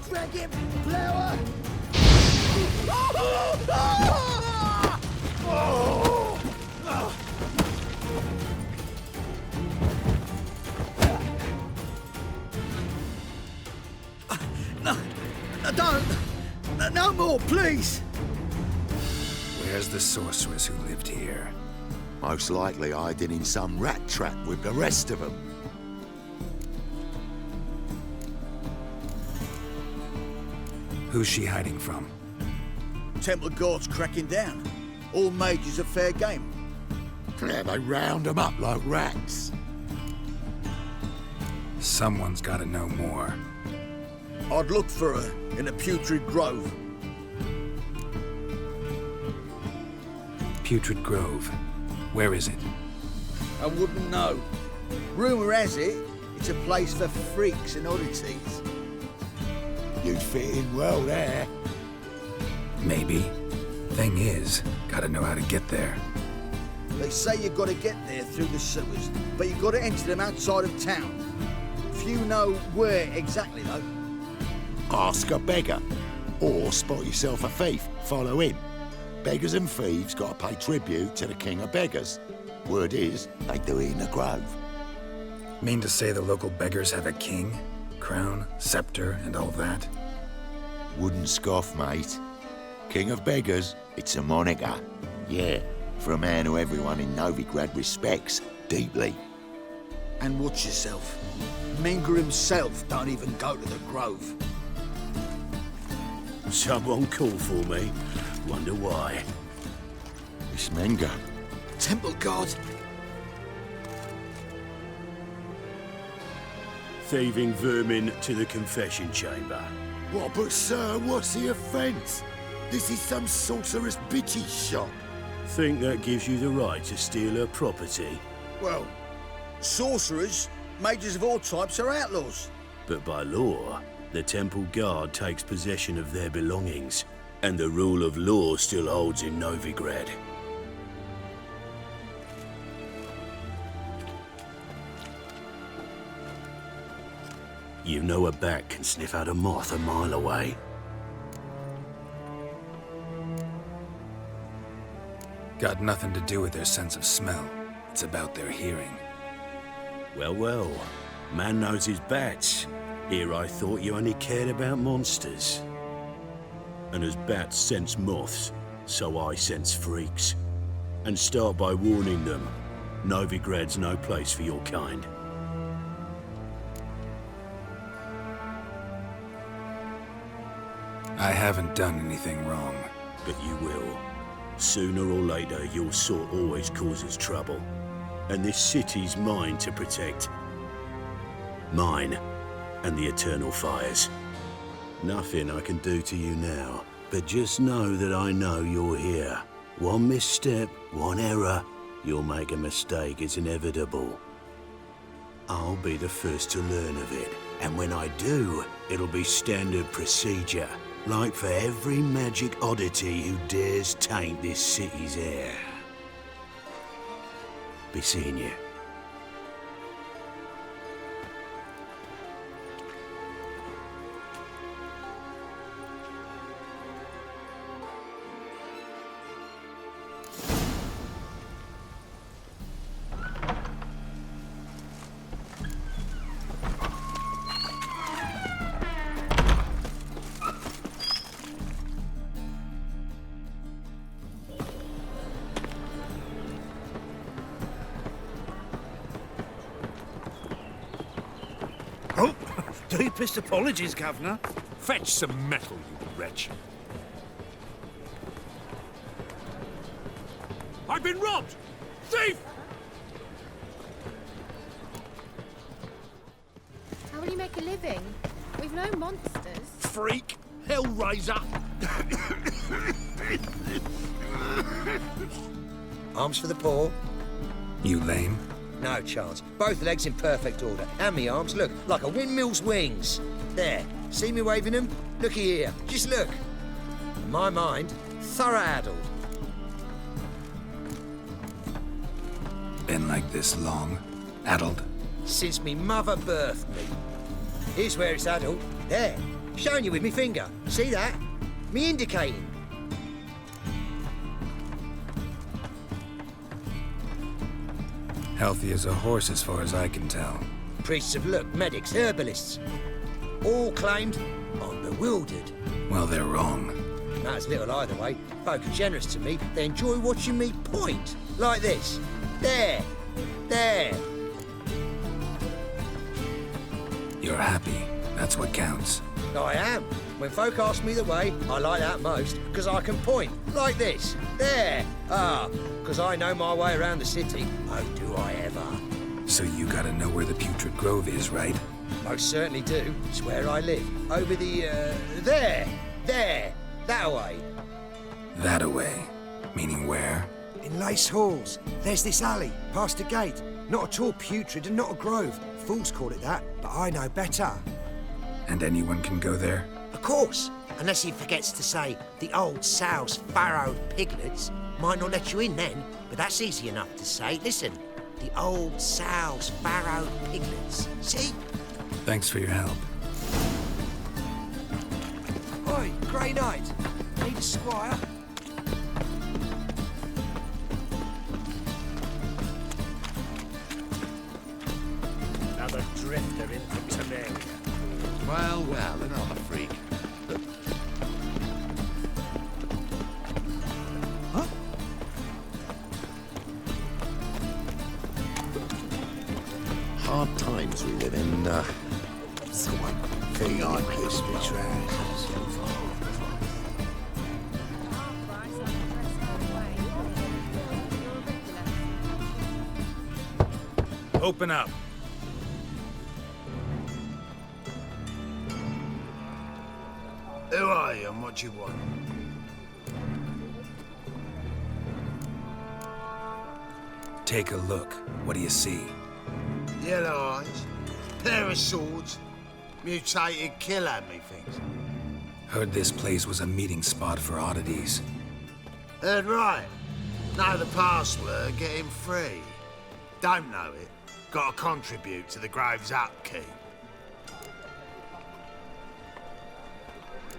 Dragon flower! No more, please! Where's the sorceress who lived here? Most likely hiding in some rat trap with the rest of them. Who's she hiding from? Temple Guard's cracking down. All mages are fair game. Yeah, they round them up like rats. Someone's gotta know more. I'd look for her in a putrid grove. Putrid Grove. Where is it? I wouldn't know. Rumour has it, it's a place for freaks and oddities. You'd fit in well there. Maybe. Thing is, gotta know how to get there. They say you've got to get there through the sewers, but you've got to enter them outside of town. Few know where exactly, though. Ask a beggar. Or spot yourself a thief. Follow him. Beggars and thieves got to pay tribute to the king of beggars. Word is, they do it in the grove. Mean to say the local beggars have a king, crown, scepter, and all that? Wouldn't scoff, mate. King of beggars, it's a moniker. Yeah, for a man who everyone in Novigrad respects deeply. And watch yourself. Menger himself don't even go to the grove. Someone call for me. Wonder why. It's Menger. Temple guard. Thieving vermin to the confession chamber. What, but sir, what's the offence? This is some sorcerer's bitchy shop. Think that gives you the right to steal her property? Well, sorcerers, mages of all types are outlaws. But by law, the temple guard takes possession of their belongings, and the rule of law still holds in Novigrad. You know a bat can sniff out a moth a mile away. Got nothing to do with their sense of smell. It's about their hearing. Well, well. Man knows his bats. Here I thought you only cared about monsters. And as bats sense moths, so I sense freaks. And start by warning them. Novigrad's no place for your kind. I haven't done anything wrong. But you will. Sooner or later, your sort always causes trouble. And this city's mine to protect. Mine and the eternal fires. Nothing I can do to you now, but just know that I know you're here. One misstep, one error, you'll make a mistake, it's inevitable. I'll be the first to learn of it, and when I do, it'll be standard procedure. Like for every magic oddity who dares taint this city's air. Be seeing you. Deepest apologies, Governor. Fetch some metal, you wretch. I've been robbed! Thief! How will you make a living? We've no monsters. Freak! Hellraiser! Arms for the poor. You lame? No chance. Both legs in perfect order. And me arms, look, like a windmill's wings. There. See me waving them? Looky here. Just look. In my mind, thorough-addled. Been like this long? Addled? Since me mother birthed me. Here's where it's addled. There. Showing you with me finger. See that? Me indicating. Healthy as a horse as far as I can tell. Priests of look, medics, herbalists. All claimed I'm bewildered. Well, they're wrong. Matters little either way. Folk are generous to me. They enjoy watching me point. Like this. There. There. You're happy. That's what counts. I am. When folk ask me the way, I like that most, because I can point. Like this. There. Ah, because I know my way around the city. Oh, do I ever. So you gotta know where the Putrid Grove is, right? Most certainly do. It's where I live. Over the, there. There. That-a-way. That-a-way? Meaning where? In Lace Halls. There's this alley, past the gate. Not at all putrid and not a grove. Fools call it that, but I know better. And anyone can go there? Of course, unless he forgets to say the old sow's farrowed piglets. Might not let you in then, but that's easy enough to say. Listen, the old sow's farrowed piglets. See? Thanks for your help. Oi, Grey Knight. Need a squire? Another drifter in from Temeria. Well, another freak. Hard times we live in, So one thing I kiss me trousers. Open up. Who are you and what do you want? Take a look. What do you see? Yellow eyes, pair of swords, mutated killer, methinks. Heard this place was a meeting spot for oddities. Heard right. Know the password, get him free. Don't know it, gotta contribute to the Grove's upkeep.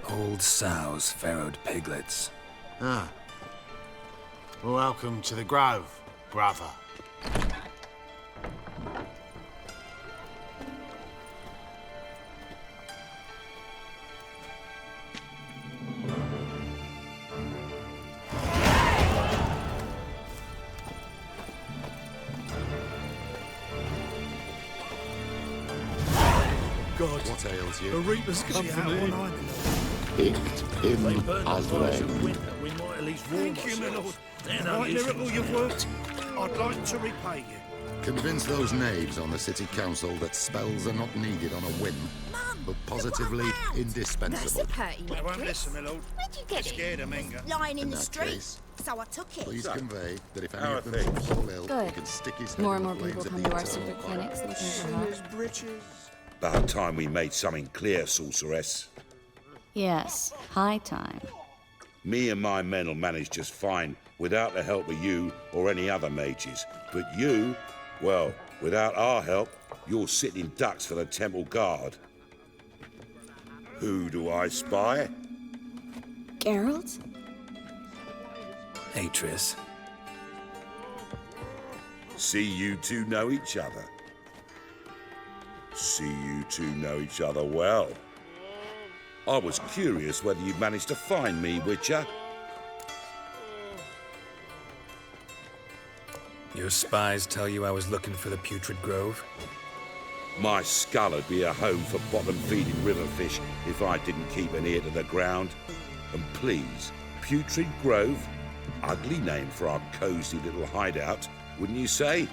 Old sows, farrowed piglets. Ah. Welcome to the Grove, brother. God, what ails you? the Reapers come for me. Picked him They burn the as fires of well. winter. We might at least warm Thank you, my lord. They're Right, no use miracle to you've us. worked. I'd like to repay you. Convince those knaves on the city council that spells are not needed on a whim, but positively indispensable. They won't listen, my lord. Where'd you get They're scared of Menga. Lying in In the that street. case, So I took it. please convey that if any How of are them should things? fall ill, he Good. can stick his head More in and the more flames people of come the to our eternal secret fire. clinics looking for help. Britches. About time we made something clear, sorceress. Yes, high time. Me and my men will manage just fine without the help of you or any other mages. But you, well, without our help, you're sitting ducks for the temple guard. Who do I spy? Geralt? Hey, Triss. See you two know each other. See you two know each other well. I was curious whether you'd managed to find me, Witcher. Your spies tell you I was looking for the Putrid Grove? My skull would be a home for bottom-feeding river fish if I didn't keep an ear to the ground. And please, Putrid Grove, ugly name for our cosy little hideout, wouldn't you say?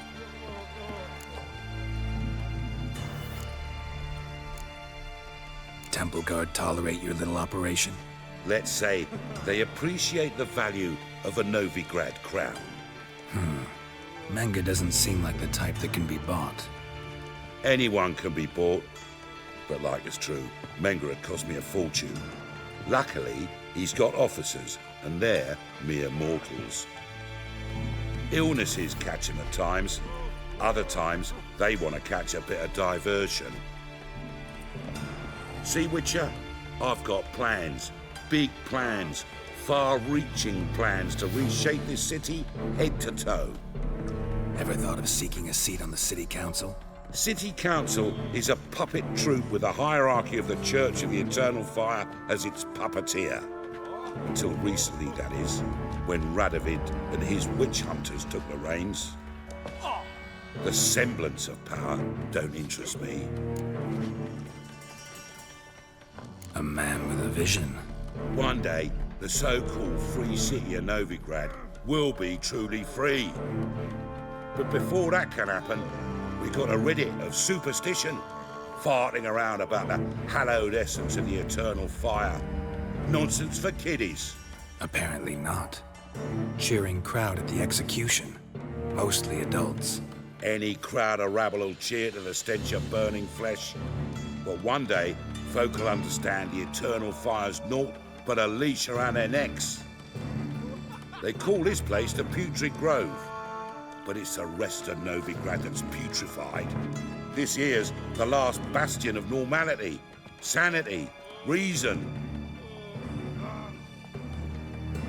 Temple Guard tolerate your little operation? Let's say they appreciate the value of a Novigrad crown. Menga doesn't seem like the type that can be bought. Anyone can be bought, but like it's true, Menga had cost me a fortune. Luckily, he's got officers, and they're mere mortals. Illnesses catch him at times. Other times, they want to catch a bit of diversion. See, Witcher, I've got plans, big plans, far-reaching plans to reshape this city head to toe. Ever thought of seeking a seat on the city council? City Council is a puppet troupe with a hierarchy of the Church of the Eternal Fire as its puppeteer. Until recently, that is, when Radovid and his witch hunters took the reins. The semblance of power don't interest me. A man with a vision. One day, the so-called free city of Novigrad will be truly free. But before that can happen, we got to rid it of superstition, farting around about the hallowed essence of the eternal fire. Nonsense for kiddies. Apparently not. Cheering crowd at the execution. Mostly adults. Any crowd of rabble will cheer to the stench of burning flesh. But one day, folk will understand the eternal fire's naught but a leash around their necks. They call this place the Putrid Grove, but it's the rest of Novigrad that's putrefied. This here's the last bastion of normality, sanity, reason.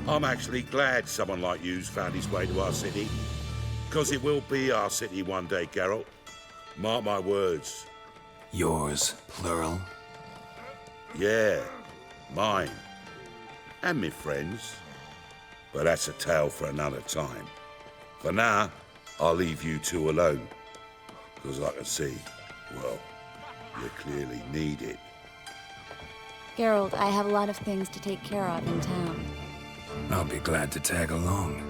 I'm actually glad someone like you's found his way to our city, because it will be our city one day, Geralt. Mark my words. Yours, plural? Yeah, mine. And me friends. But that's a tale for another time. For now, I'll leave you two alone. Because I can see, well, you clearly need it. Geralt, I have a lot of things to take care of in town. I'll be glad to tag along.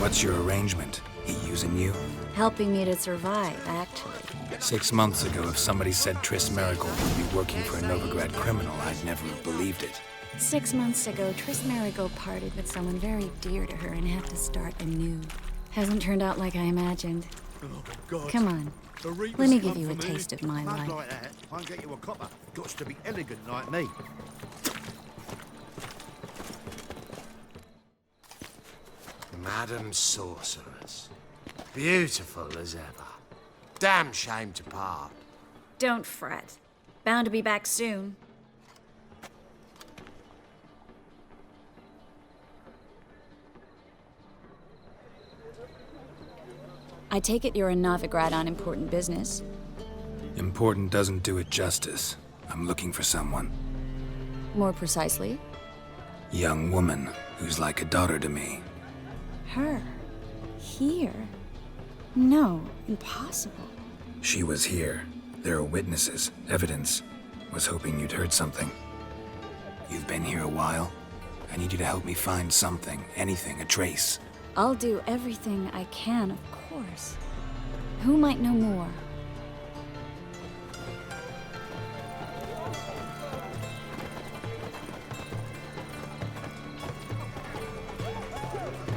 What's your arrangement? He using you? Helping me to survive, actually. 6 months ago, if somebody said Triss Merigold would be working for a Novigrad criminal, I'd never have believed it. 6 months ago, Triss Merigold parted with someone very dear to her and had to start anew. Hasn't turned out like I imagined. Oh, God. Come on. Let me give you a taste of my life. Like that won't get you a copper. Got to be elegant like me. Madam Sorceress. Beautiful as ever. Damn shame to part. Don't fret. Bound to be back soon. I take it you're in Novigrad on important business. Important doesn't do it justice. I'm looking for someone. More precisely? Young woman who's like a daughter to me. Her? Here? No, impossible. She was here. There are witnesses, evidence. Was hoping you'd heard something. You've been here a while. I need you to help me find something, anything, a trace. I'll do everything I can, of course. Who might know more?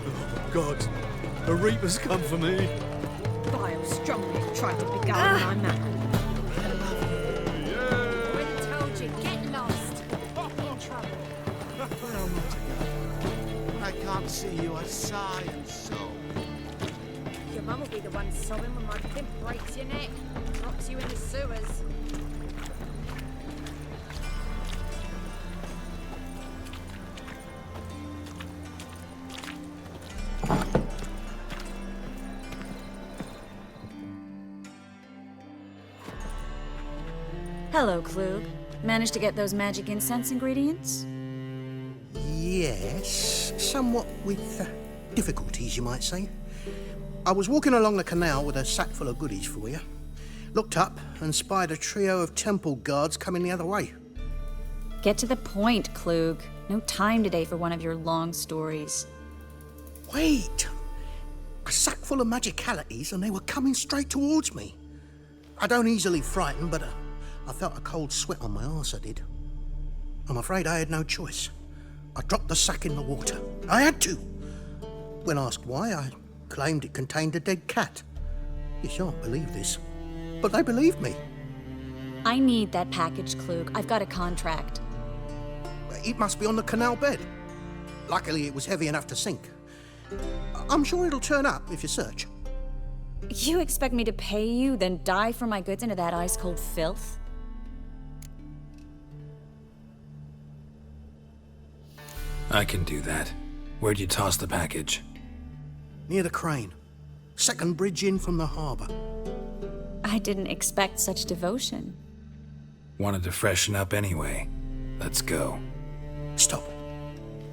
Oh, God. The Reaper's come for me. Vile strumpet tried to beguile my man. Already told you, get lost. In trouble. When I can't see you, I sigh and sob. Your mum will be the one sobbing when my pimp breaks your neck, drops you in the sewers. Hello, Klug. Managed to get those magic incense ingredients? Yes, somewhat with difficulties, you might say. I was walking along the canal with a sack full of goodies for you. Looked up and spied a trio of temple guards coming the other way. Get to the point, Klug. No time today for one of your long stories. Wait! A sack full of magicalities and they were coming straight towards me. I don't easily frighten, but I felt a cold sweat on my arse, I did. I'm afraid I had no choice. I dropped the sack in the water. I had to. When asked why, I claimed it contained a dead cat. You shan't believe this, but they believed me. I need that package, Klug. I've got a contract. It must be on the canal bed. Luckily, it was heavy enough to sink. I'm sure it'll turn up if you search. You expect me to pay you, then dive for my goods into that ice-cold filth? I can do that. Where'd you toss the package? Near the crane. Second bridge in from the harbour. I didn't expect such devotion. Wanted to freshen up anyway. Let's go. Stop.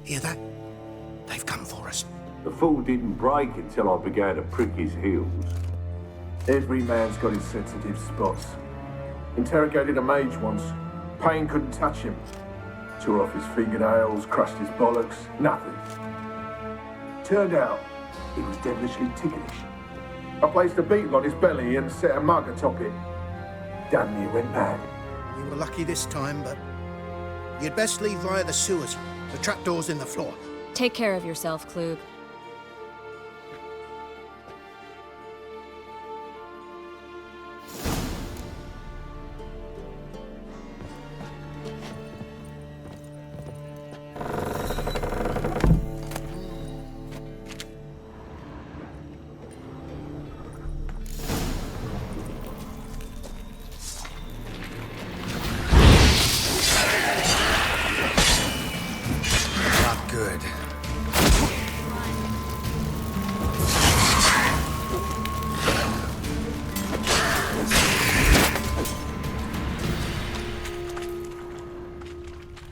Hear that? They've come for us. The fool didn't break until I began to prick his heels. Every man's got his sensitive spots. Interrogated a mage once. Pain couldn't touch him. Tore off his fingernails, crushed his bollocks, nothing. Turned out, he was devilishly ticklish. I placed a beetle on his belly and set a mug atop it. Damn near went mad. You were lucky this time, but you'd best leave via the sewers. The trapdoor's in the floor. Take care of yourself, Klug.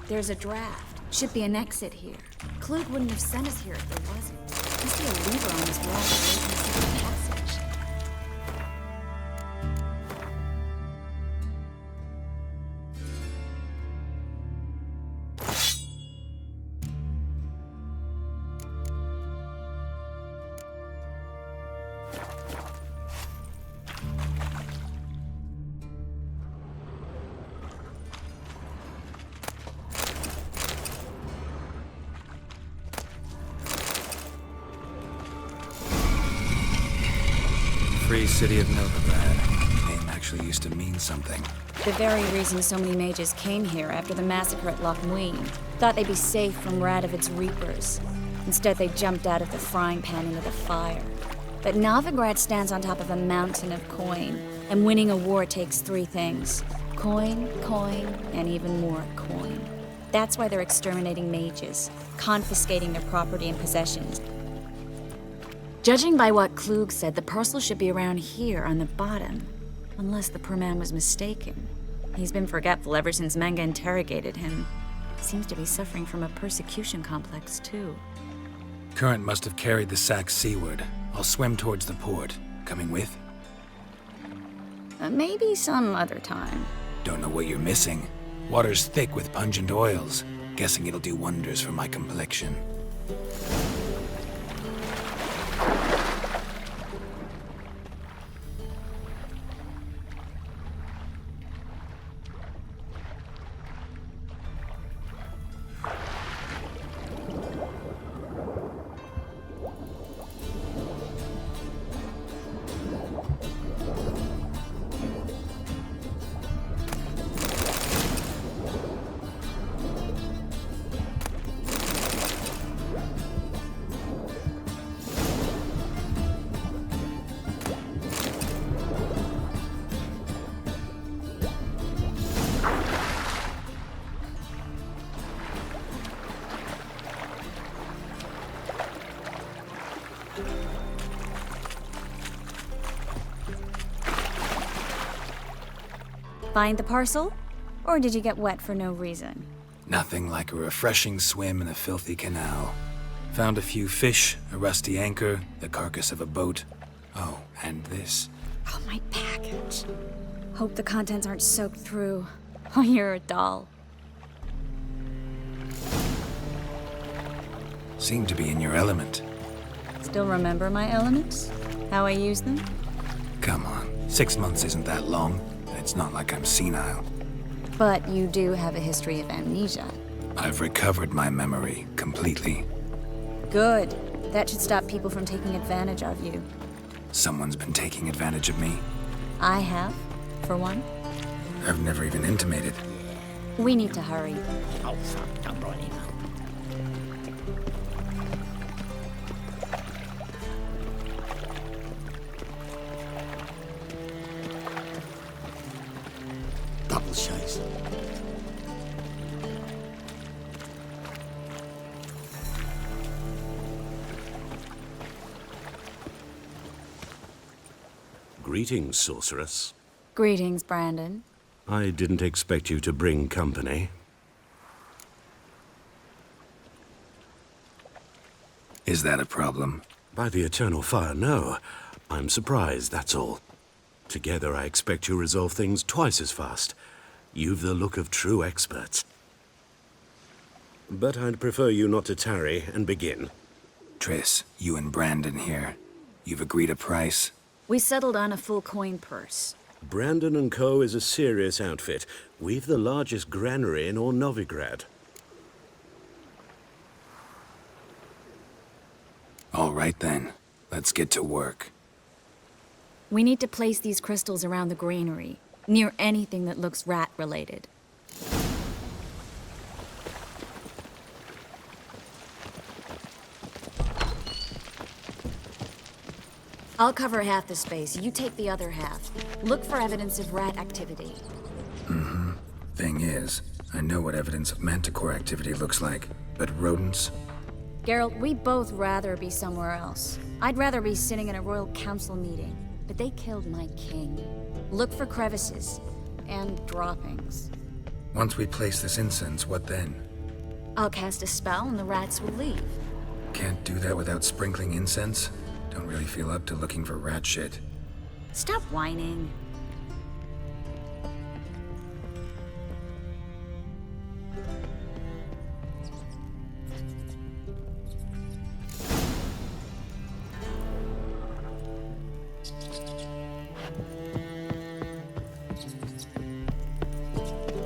There's a draft. Should be an exit here. Klug wouldn't have sent us here if there wasn't. Must be a lever on his wall that opens the passage. Free city of Novigrad. Name actually used to mean something. The very reason so many mages came here after the massacre at Loch Muin. Thought they'd be safe from Radovid's reapers. Instead, they jumped out of the frying pan into the fire. But Novigrad stands on top of a mountain of coin, and winning a war takes three things. Coin, coin, and even more coin. That's why they're exterminating mages, confiscating their property and possessions. Judging by what Klug said, the parcel should be around here on the bottom. Unless the poor man was mistaken. He's been forgetful ever since Manga interrogated him. Seems to be suffering from a persecution complex, too. Current must have carried the sack seaward. I'll swim towards the port. Coming with? Maybe some other time. Don't know what you're missing. Water's thick with pungent oils. Guessing it'll do wonders for my complexion. Find the parcel? Or did you get wet for no reason? Nothing like a refreshing swim in a filthy canal. Found a few fish, a rusty anchor, the carcass of a boat. Oh, and this. Oh, my package. Hope the contents aren't soaked through. Oh, you're a doll. Seem to be in your element. Still remember my elements? How I use them? Come on, 6 months isn't that long. It's not like I'm senile. But you do have a history of amnesia. I've recovered my memory completely. Good. That should stop people from taking advantage of you. Someone's been taking advantage of me. I have, for one. I've never even intimated. We need to hurry. Oh, fuck, I'm running now. Double chase. Greetings, sorceress. Greetings, Brandon. I didn't expect you to bring company. Is that a problem? By the eternal fire, no. I'm surprised, that's all. Together, I expect you resolve things twice as fast. You've the look of true experts. But I'd prefer you not to tarry and begin. Triss, you and Brandon here. You've agreed a price? We settled on a full coin purse. Brandon & Co. is a serious outfit. We've the largest granary in all Novigrad. All right then, let's get to work. We need to place these crystals around the granary, near anything that looks rat-related. I'll cover half the space, you take the other half. Look for evidence of rat activity. Mm-hmm. Thing is, I know what evidence of manticore activity looks like, but rodents? Geralt, we'd both rather be somewhere else. I'd rather be sitting in a royal council meeting, but they killed my king. Look for crevices and droppings. Once we place this incense, what then? I'll cast a spell and the rats will leave. Can't do that without sprinkling incense? Don't really feel up to looking for rat shit. Stop whining.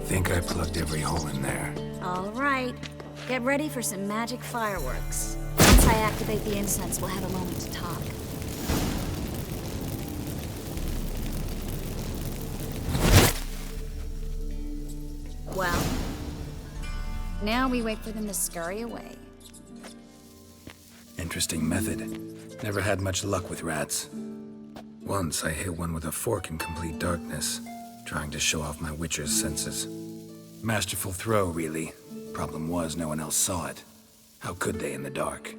Think I plugged every hole in there. All right. Get ready for some magic fireworks. Once I activate the incense, we'll have a moment to talk. Well, now we wait for them to scurry away. Interesting method. Never had much luck with rats. Once I hit one with a fork in complete darkness, trying to show off my witcher's senses. Masterful throw, really. Problem was, no one else saw it. How could they in the dark?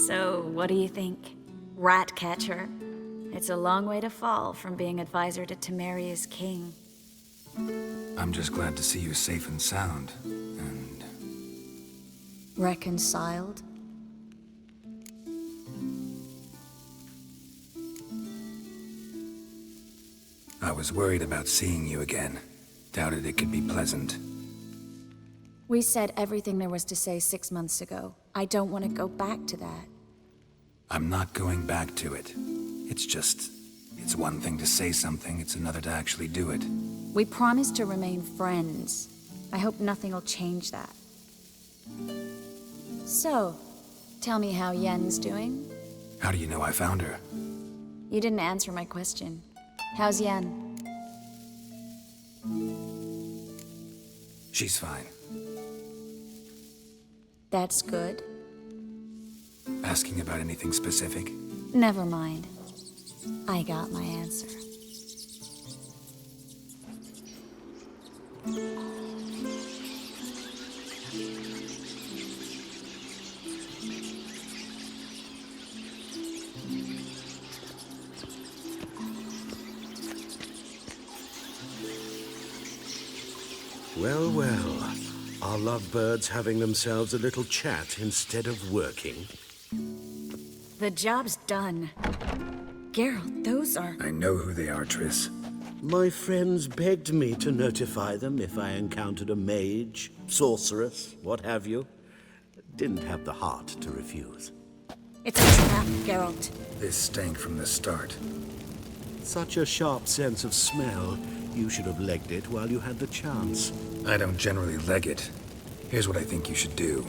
So, what do you think? Rat catcher? It's a long way to fall from being advisor to Temeria's king. I'm just glad to see you safe and sound, and... Reconciled? I was worried about seeing you again. Doubted it could be pleasant. We said everything there was to say 6 months ago. I don't want to go back to that. I'm not going back to it. It's one thing to say something, it's another to actually do it. We promised to remain friends. I hope nothing will change that. So, tell me how Yen's doing? How do you know I found her? You didn't answer my question. How's Yen? She's fine. That's good. Asking about anything specific? Never mind. I got my answer. Well, well. Our lovebirds having themselves a little chat instead of working. The job's done. Geralt, those are... I know who they are, Triss. My friends begged me to notify them if I encountered a mage, sorceress, what have you. Didn't have the heart to refuse. It's a trap, Geralt. This stank from the start. Such a sharp sense of smell. You should have legged it while you had the chance. I don't generally leg it. Here's what I think you should do.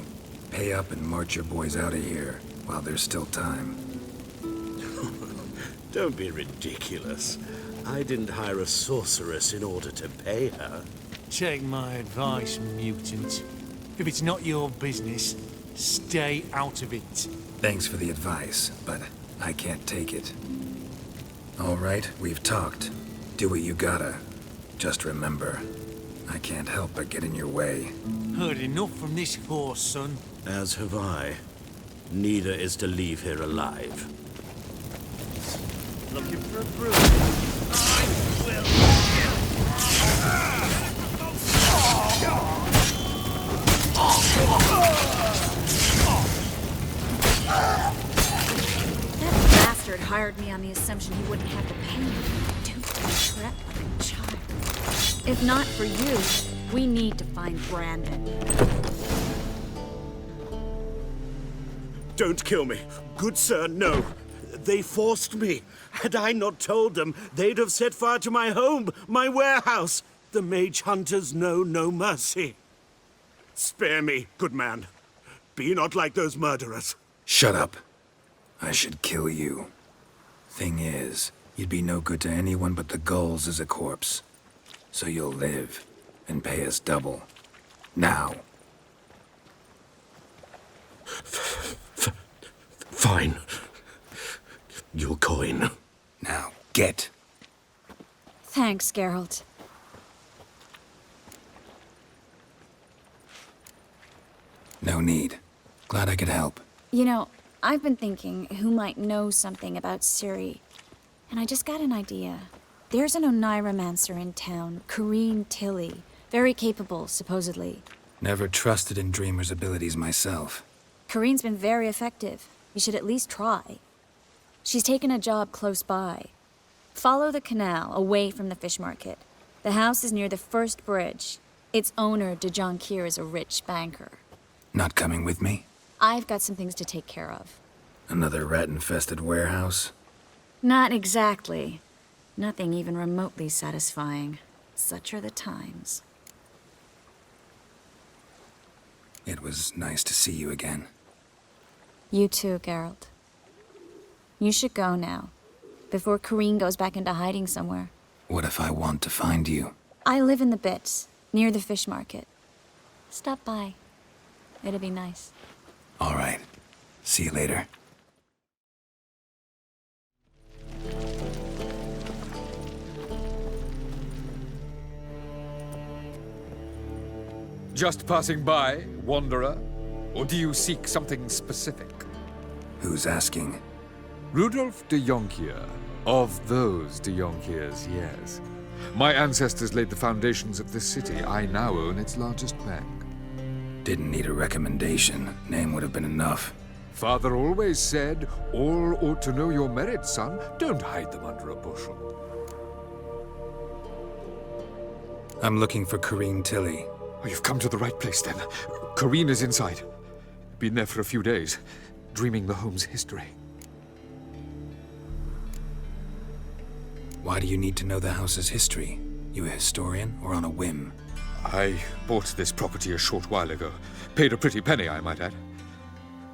Pay up and march your boys out of here while there's still time. Don't be ridiculous. I didn't hire a sorceress in order to pay her. Take my advice, mutant. If it's not your business, stay out of it. Thanks for the advice, but I can't take it. All right, we've talked. Do what you gotta. Just remember, I can't help but get in your way. Heard enough from this horse, son. As have I. Neither is to leave here alive. Looking for a broom? I will That bastard hired me on the assumption he wouldn't have to pay me. Duped and trapped like a child. If not for you, we need to find Brandon. Don't kill me. Good sir, no. They forced me. Had I not told them, they'd have set fire to my home, my warehouse. The mage hunters know no mercy. Spare me, good man. Be not like those murderers. Shut up. I should kill you. Thing is, you'd be no good to anyone but the gulls as a corpse. So you'll live, and pay us double. Now. Fine. Your coin. Now, get. Thanks, Geralt. No need. Glad I could help. You know, I've been thinking who might know something about Ciri. And I just got an idea. There's an oneiromancer in town, Corrine Tilly. Very capable, supposedly. Never trusted in Dreamer's abilities myself. Corrine's been very effective. You should at least try. She's taken a job close by. Follow the canal, away from the fish market. The house is near the first bridge. Its owner, John Kier, is a rich banker. Not coming with me? I've got some things to take care of. Another rat-infested warehouse? Not exactly. Nothing even remotely satisfying. Such are the times. It was nice to see you again. You too, Geralt. You should go now, before Corrine goes back into hiding somewhere. What if I want to find you? I live in the Bits, near the fish market. Stop by. It'll be nice. All right. See you later. Just passing by, wanderer? Or do you seek something specific? Who's asking? Rudolf de Jonkier. Of those de Jonkiers, yes. My ancestors laid the foundations of this city. I now own its largest bank. Didn't need a recommendation. Name would have been enough. Father always said, all ought to know your merits, son. Don't hide them under a bushel. I'm looking for Corrine Tilly. Oh, you've come to the right place, then. Corrine is inside. Been there for a few days, dreaming the home's history. Why do you need to know the house's history? You a historian, or on a whim? I bought this property a short while ago. Paid a pretty penny, I might add.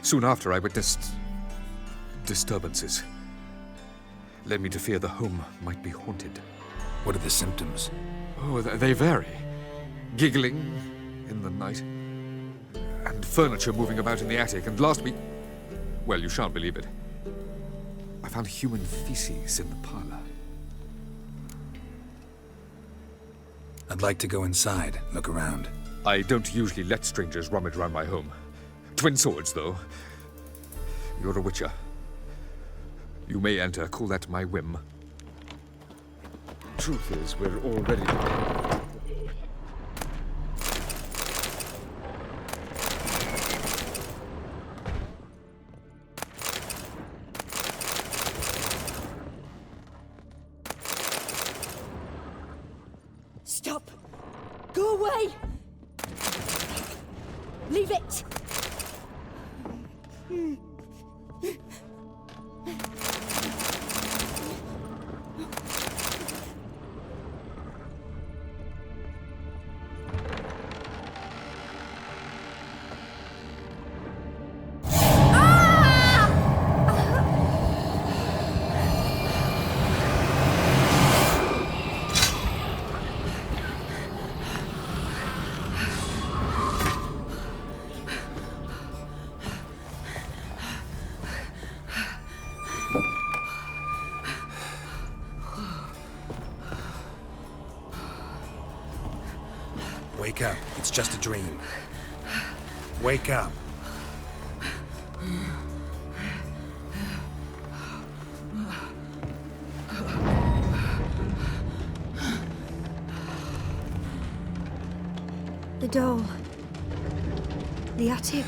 Soon after, I witnessed disturbances. Led me to fear the home might be haunted. What are the symptoms? Oh, they vary. Giggling in the night, and furniture moving about in the attic, and last week, well, you shan't believe it, I found human feces in the parlor. I'd like to go inside, look around. I don't usually let strangers rummage around my home. Twin swords, though. You're a witcher. You may enter, call that my whim. Truth is, we're already... Stop! Go away! Leave it! Wake up. It's just a dream. Wake up. The doll. The attic.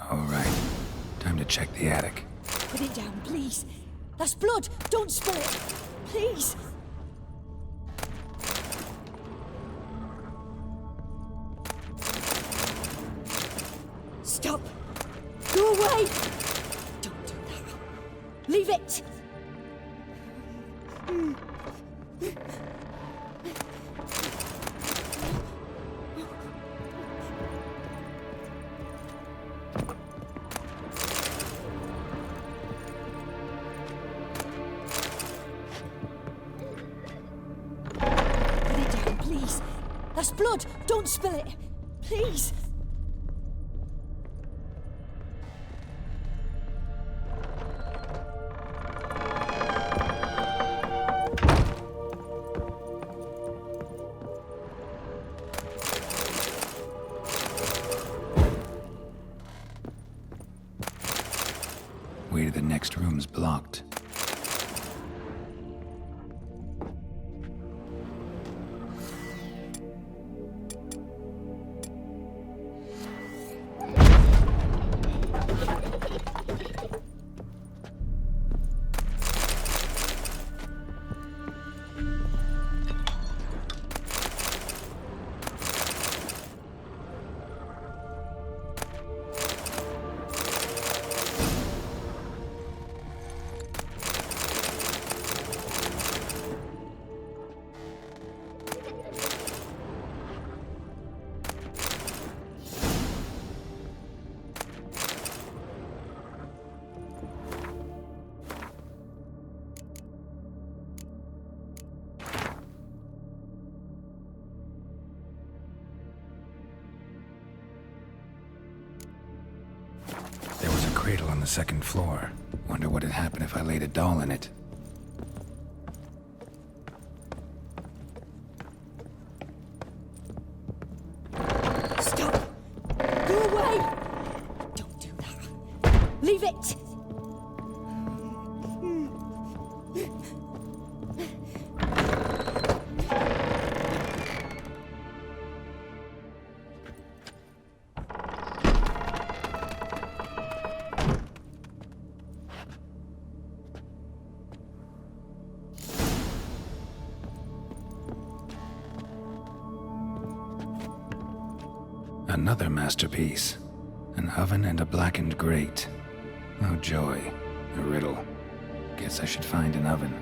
All right. Time to check the attic. Put it down, please. That's blood. Don't spill it. Please. Go away! Don't do that. Leave it! Put it down, please. That's blood. Don't spill it. Please. Way to the next room's blocked. There was a cradle on the second floor. Wonder what'd happen if I laid a doll in it. Stop! Go away! Don't do that. Leave it! Another masterpiece. An oven and a blackened grate. Oh joy. A riddle. Guess I should find an oven.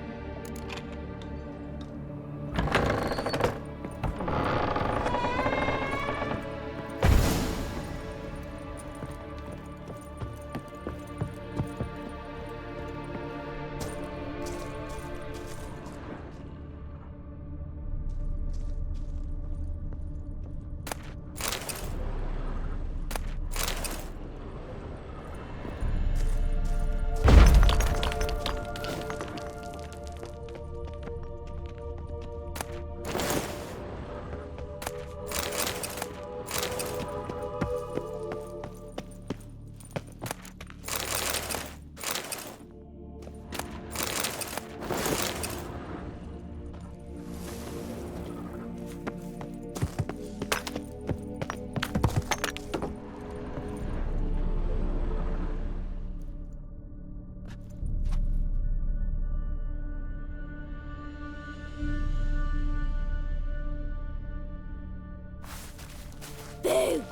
Boo!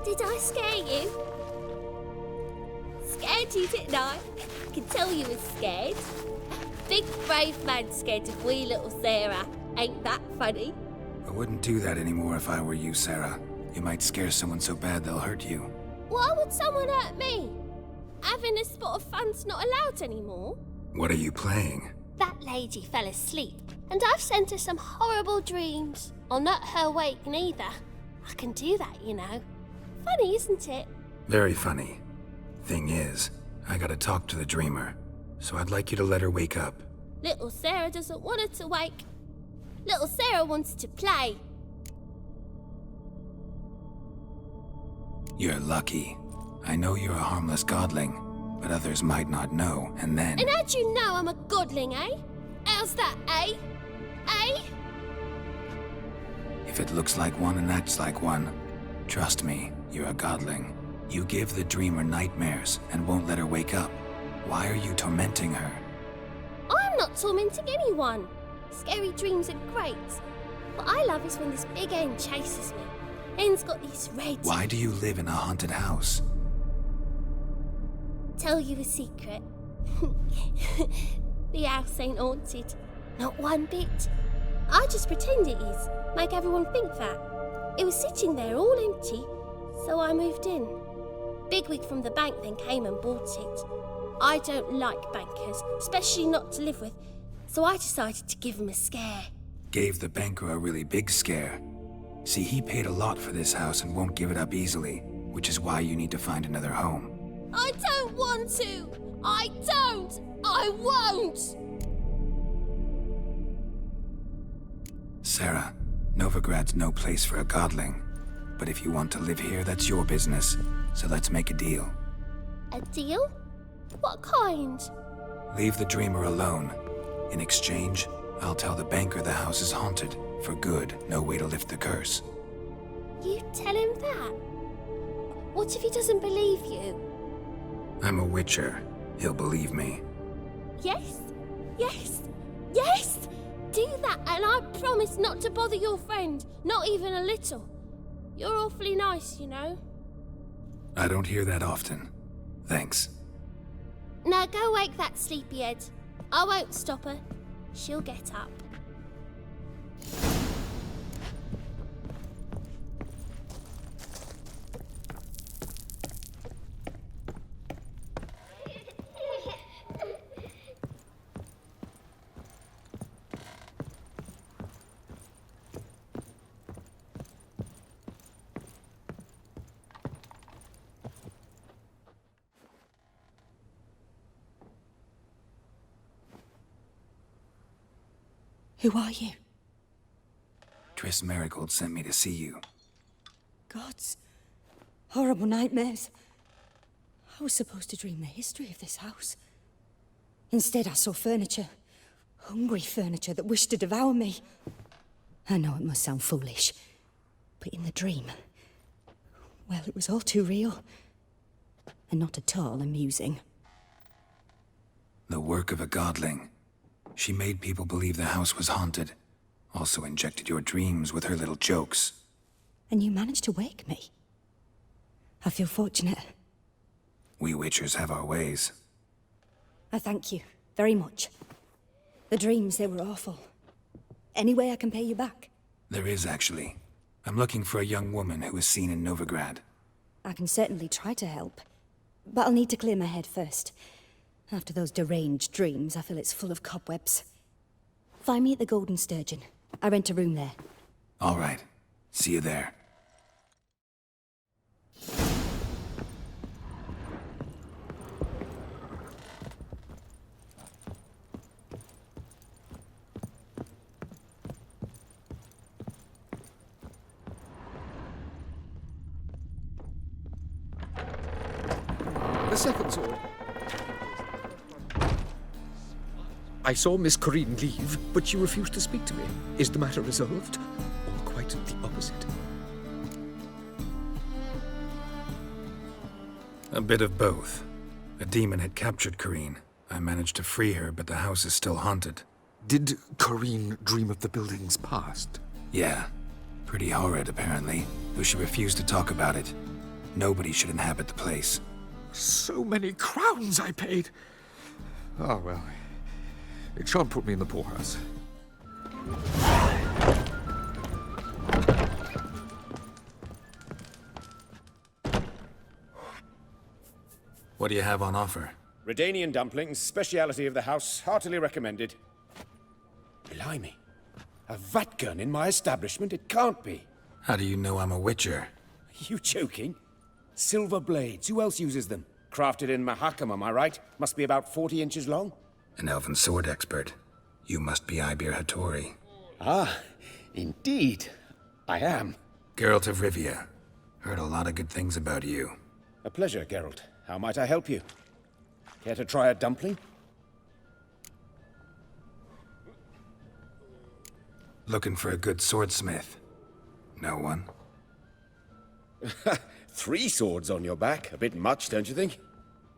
Did I scare you? Scared you, didn't I? I can tell you was scared. Big brave man scared of wee little Sarah. Ain't that funny? I wouldn't do that anymore if I were you, Sarah. You might scare someone so bad they'll hurt you. Why would someone hurt me? Having a spot of fun's not allowed anymore. What are you playing? That lady fell asleep, and I've sent her some horrible dreams. I'll not her wake neither. I can do that, you know. Funny, isn't it? Very funny. Thing is, I gotta talk to the dreamer, so I'd like you to let her wake up. Little Sarah doesn't want her to wake. Little Sarah wants to play. You're lucky. I know you're a harmless godling, but others might not know, and then... And how'd you know I'm a godling, eh? How's that, eh? Eh? If it looks like one and acts like one, trust me, you're a godling. You give the dreamer nightmares and won't let her wake up. Why are you tormenting her? I'm not tormenting anyone. Scary dreams are great. What I love is when this big end chases me. En's got this red... Why do you live in a haunted house? Tell you a secret. The house ain't haunted. Not one bit. I just pretend it is. Make everyone think that. It was sitting there all empty, so I moved in. Bigwig from the bank then came and bought it. I don't like bankers, especially not to live with, so I decided to give him a scare. Gave the banker a really big scare. See, he paid a lot for this house and won't give it up easily, which is why you need to find another home. I don't want to! I don't! I won't! Sarah, Novigrad's no place for a godling. But if you want to live here, that's your business. So let's make a deal. A deal? What kind? Leave the dreamer alone. In exchange, I'll tell the banker the house is haunted. For good, no way to lift the curse. You tell him that? What if he doesn't believe you? I'm a witcher. He'll believe me. Yes, yes, yes! Do that and I promise not to bother your friend, not even a little. You're awfully nice, you know. I don't hear that often. Thanks. Now go wake that sleepyhead. I won't stop her. She'll get up. Who are you? Triss Marigold sent me to see you. Gods. Horrible nightmares. I was supposed to dream the history of this house. Instead, I saw furniture. Hungry furniture that wished to devour me. I know it must sound foolish, but in the dream, well, it was all too real. And not at all amusing. The work of a godling. She made people believe the house was haunted. Also injected your dreams with her little jokes. And you managed to wake me. I feel fortunate. We witchers have our ways. I thank you very much. The dreams, they were awful. Any way I can pay you back? There is, actually. I'm looking for a young woman who was seen in Novigrad. I can certainly try to help. But I'll need to clear my head first. After those deranged dreams, I feel it's full of cobwebs. Find me at the Golden Sturgeon. I rent a room there. All right. See you there. The second sword. I saw Miss Corinne leave, but she refused to speak to me. Is the matter resolved? Or quite the opposite? A bit of both. A demon had captured Corinne. I managed to free her, but the house is still haunted. Did Corinne dream of the building's past? Yeah. Pretty horrid, apparently, though she refused to talk about it. Nobody should inhabit the place. So many crowns I paid! Oh, well. It shan't put me in the poorhouse. What do you have on offer? Redanian dumplings, speciality of the house, heartily recommended. Blimey. A vat gun in my establishment? It can't be. How do you know I'm a witcher? Are you joking? Silver blades, who else uses them? Crafted in Mahakam, am I right? Must be about 40 inches long? An elven sword expert. You must be Ibir Hattori. Ah, indeed. I am. Geralt of Rivia. Heard a lot of good things about you. A pleasure, Geralt. How might I help you? Care to try a dumpling? Looking for a good swordsmith. No one? 3 swords on your back. A bit much, don't you think?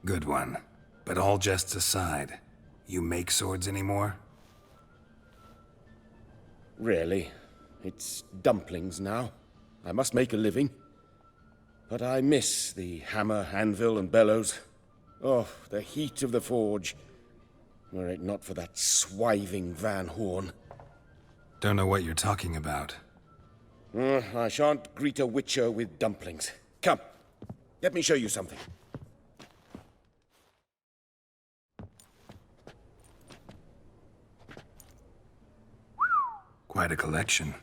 Good one. But all jests aside, you make swords anymore? Really? It's dumplings now. I must make a living. But I miss the hammer, anvil, and bellows. Oh, the heat of the forge. Were it not for that swiving Van Horn. Don't know what you're talking about. I shan't greet a witcher with dumplings. Come, let me show you something. Quite a collection.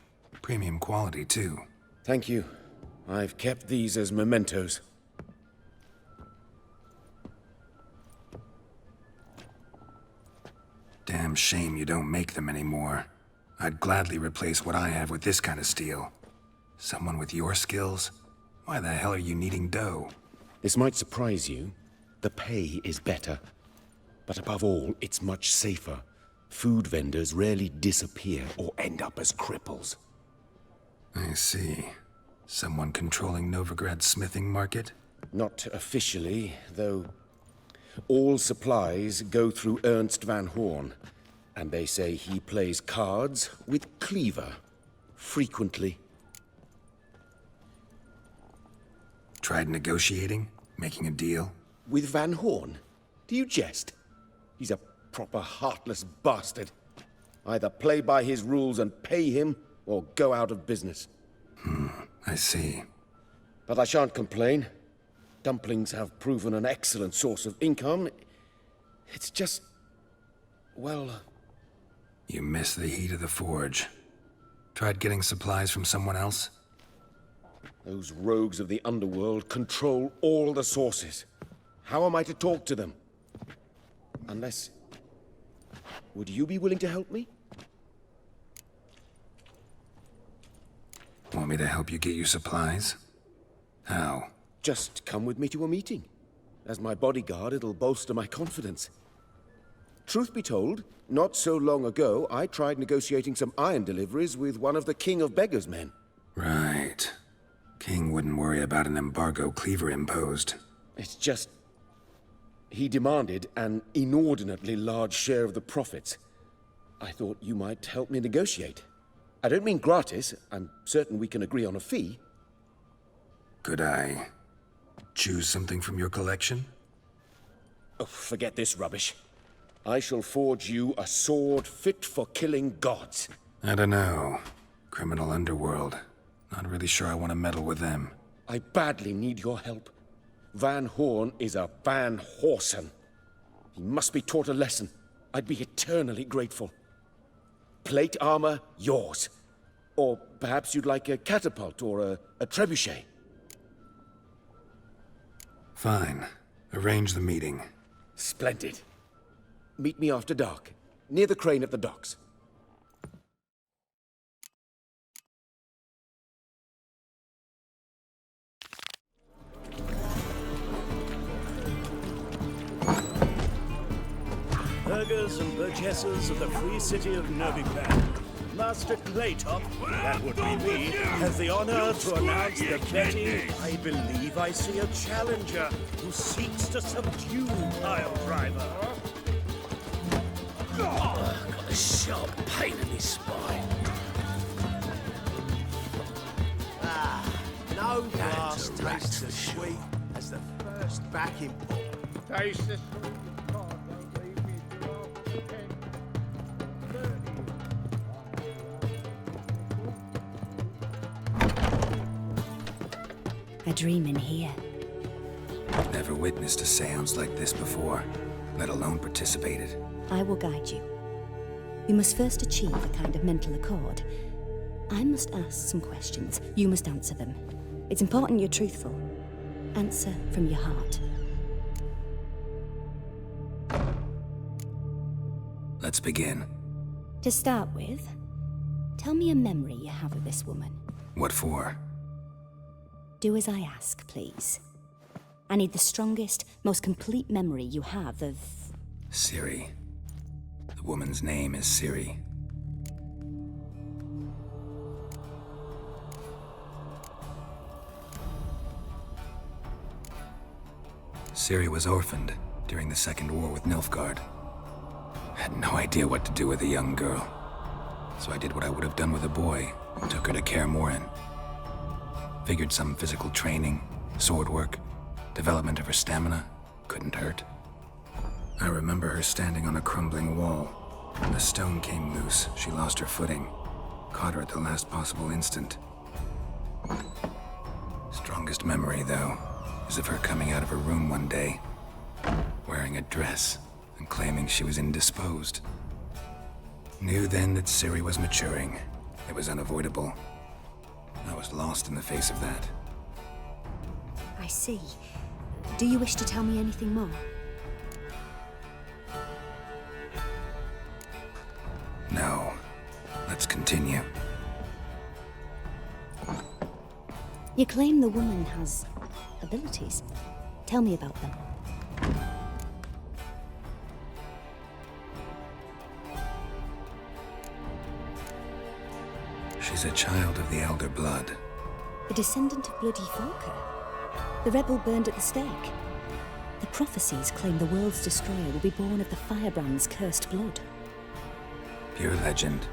Premium quality, too. Thank you. I've kept these as mementos. Damn shame you don't make them anymore. I'd gladly replace what I have with this kind of steel. Someone with your skills? Why the hell are you needing dough? This might surprise you. The pay is better. But above all, it's much safer. Food vendors rarely disappear or end up as cripples. I see. Someone controlling Novigrad's smithing market? Not officially, though all supplies go through Ernst Van Horn. And they say he plays cards with Cleaver. Frequently. Tried negotiating? Making a deal? With Van Horn? Do you jest? He's a proper heartless bastard. Either play by his rules and pay him, or go out of business. I see. But I shan't complain. Dumplings have proven an excellent source of income. It's just... well... You miss the heat of the forge. Tried getting supplies from someone else? Those rogues of the underworld control all the sources. How am I to talk to them? Unless... Would you be willing to help me? Want me to help you get you supplies? How? Just come with me to a meeting. As my bodyguard, it'll bolster my confidence. Truth be told, not so long ago, I tried negotiating some iron deliveries with one of the King of Beggars' men. Right. King wouldn't worry about an embargo Cleaver imposed. It's just... he demanded an inordinately large share of the profits. I thought you might help me negotiate. I don't mean gratis. I'm certain we can agree on a fee. Could I choose something from your collection? Oh, forget this rubbish. I shall forge you a sword fit for killing gods. I don't know. Criminal underworld. Not really sure I want to meddle with them. I badly need your help. Van Horn is a Van Horsen. He must be taught a lesson. I'd be eternally grateful. Plate armor, yours. Or perhaps you'd like a catapult or a trebuchet. Fine. Arrange the meeting. Splendid. Meet me after dark, near the crane at the docks. Burghers and burgesses of the free city of Novigrad. Master Claytop, that would be me, has the honor to announce the betting. I believe I see a challenger who seeks to subdue Pile Driver. Got a sharp pain in his spine. No glass tastes as sweet as the first backing ball. Taste the A dream in here. Never witnessed a seance like this before, let alone participated. I will guide you. You must first achieve a kind of mental accord. I must ask some questions. You must answer them. It's important you're truthful. Answer from your heart. Let's begin. To start with, tell me a memory you have of this woman. What for? Do as I ask, please. I need the strongest, most complete memory you have of... Ciri. The woman's name is Ciri. Ciri was orphaned during the Second War with Nilfgaard. Had no idea what to do with a young girl. So I did what I would have done with a boy and took her to Kaer Morhen. Figured some physical training, sword work, development of her stamina couldn't hurt. I remember her standing on a crumbling wall. A stone came loose, she lost her footing. Caught her at the last possible instant. Strongest memory, though, is of her coming out of her room one day, wearing a dress and claiming she was indisposed. Knew then that Ciri was maturing. It was unavoidable. I was lost in the face of that. I see. Do you wish to tell me anything more? No. Let's continue. You claim the woman has abilities. Tell me about them. She's a child of the Elder Blood. A descendant of bloody Falker. The rebel burned at the stake. The prophecies claim the world's destroyer will be born of the firebrand's cursed blood. Pure legend.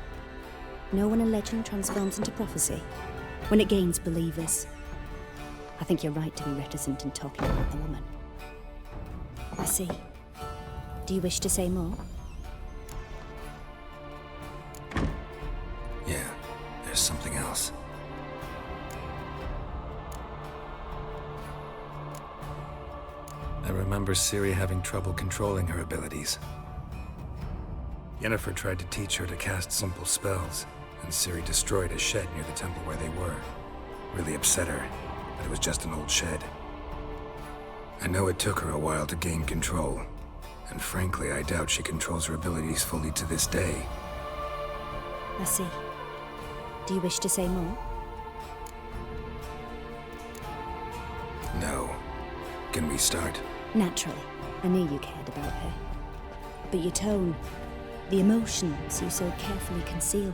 Know when a legend transforms into prophecy? When it gains believers. I think you're right to be reticent in talking about the woman. I see. Do you wish to say more? Yeah, there's something else. I remember Ciri having trouble controlling her abilities. Yennefer tried to teach her to cast simple spells, and Ciri destroyed a shed near the temple where they were. Really upset her, but it was just an old shed. I know it took her a while to gain control, and frankly, I doubt she controls her abilities fully to this day. I see. Do you wish to say more? No. Can we start? Naturally. I knew you cared about her. But your tone, the emotions you so carefully conceal.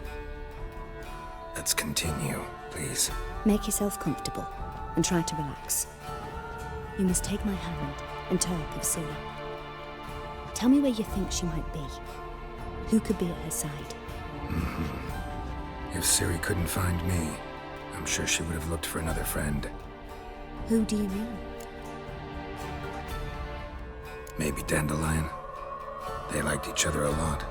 Let's continue, please. Make yourself comfortable and try to relax. You must take my hand and talk of Ciri. Tell me where you think she might be. Who could be at her side? If Ciri couldn't find me, I'm sure she would have looked for another friend. Who do you mean? Maybe Dandelion. They liked each other a lot.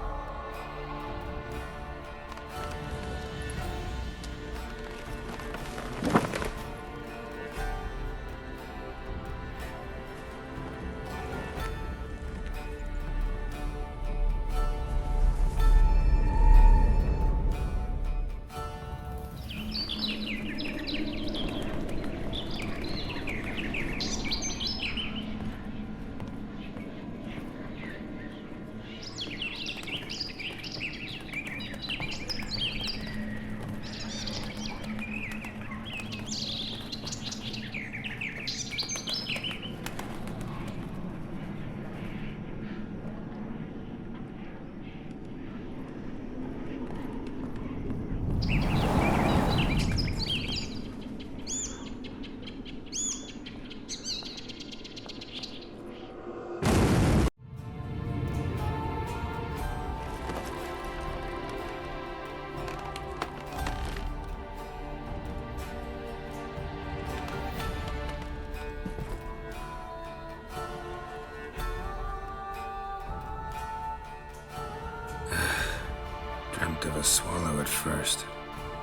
Dreamt of a swallow at first.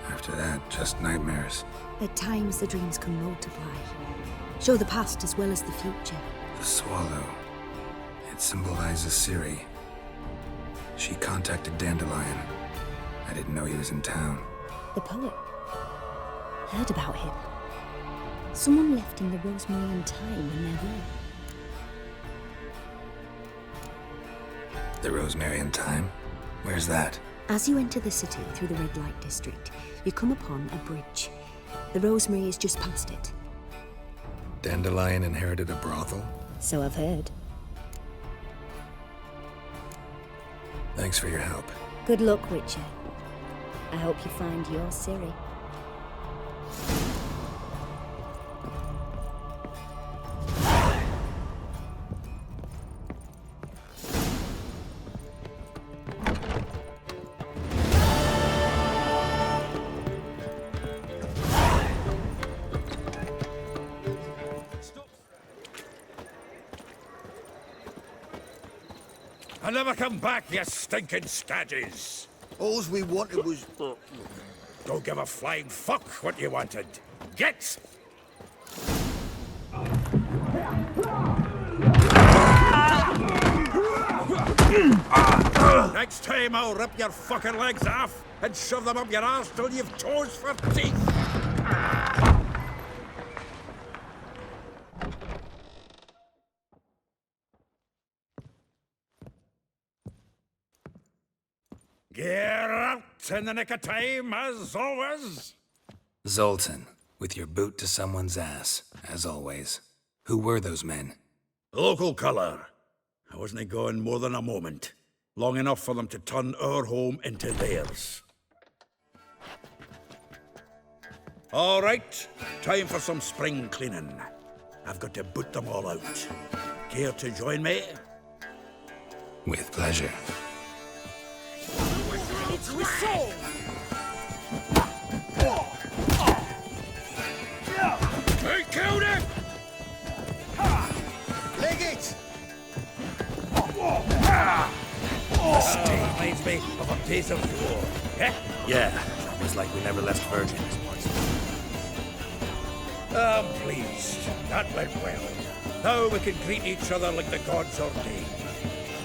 After that, just nightmares. At times the dreams can multiply. Show the past as well as the future. The swallow. It symbolizes Ciri. She contacted Dandelion. I didn't know he was in town. The poet. Heard about him. Someone left in the Rosemary time when there were. The Rosemary time? Where's that? As you enter the city through the red light district, you come upon a bridge. The Rosemary is just past it. Dandelion inherited a brothel? So I've heard. Thanks for your help. Good luck, Witcher. I hope you find your Ciri. I'll never come back, you stinking scadges. All we wanted was... Don't give a flying fuck what you wanted. Get! Next time I'll rip your fucking legs off and shove them up your arse till you've toes for teeth. Geralt in the nick of time, as always. Zoltan, with your boot to someone's ass, as always. Who were those men? Local colour. I wasn't gone more than a moment. Long enough for them to turn our home into theirs. All right, time for some spring cleaning. I've got to boot them all out. Care to join me? With pleasure. It's resolved! I killed him! Leg it! Reminds me of a piece of war. Eh? Yeah, it's like we never left Virgin. I'm pleased. That went well. Now we can greet each other like the gods ordained.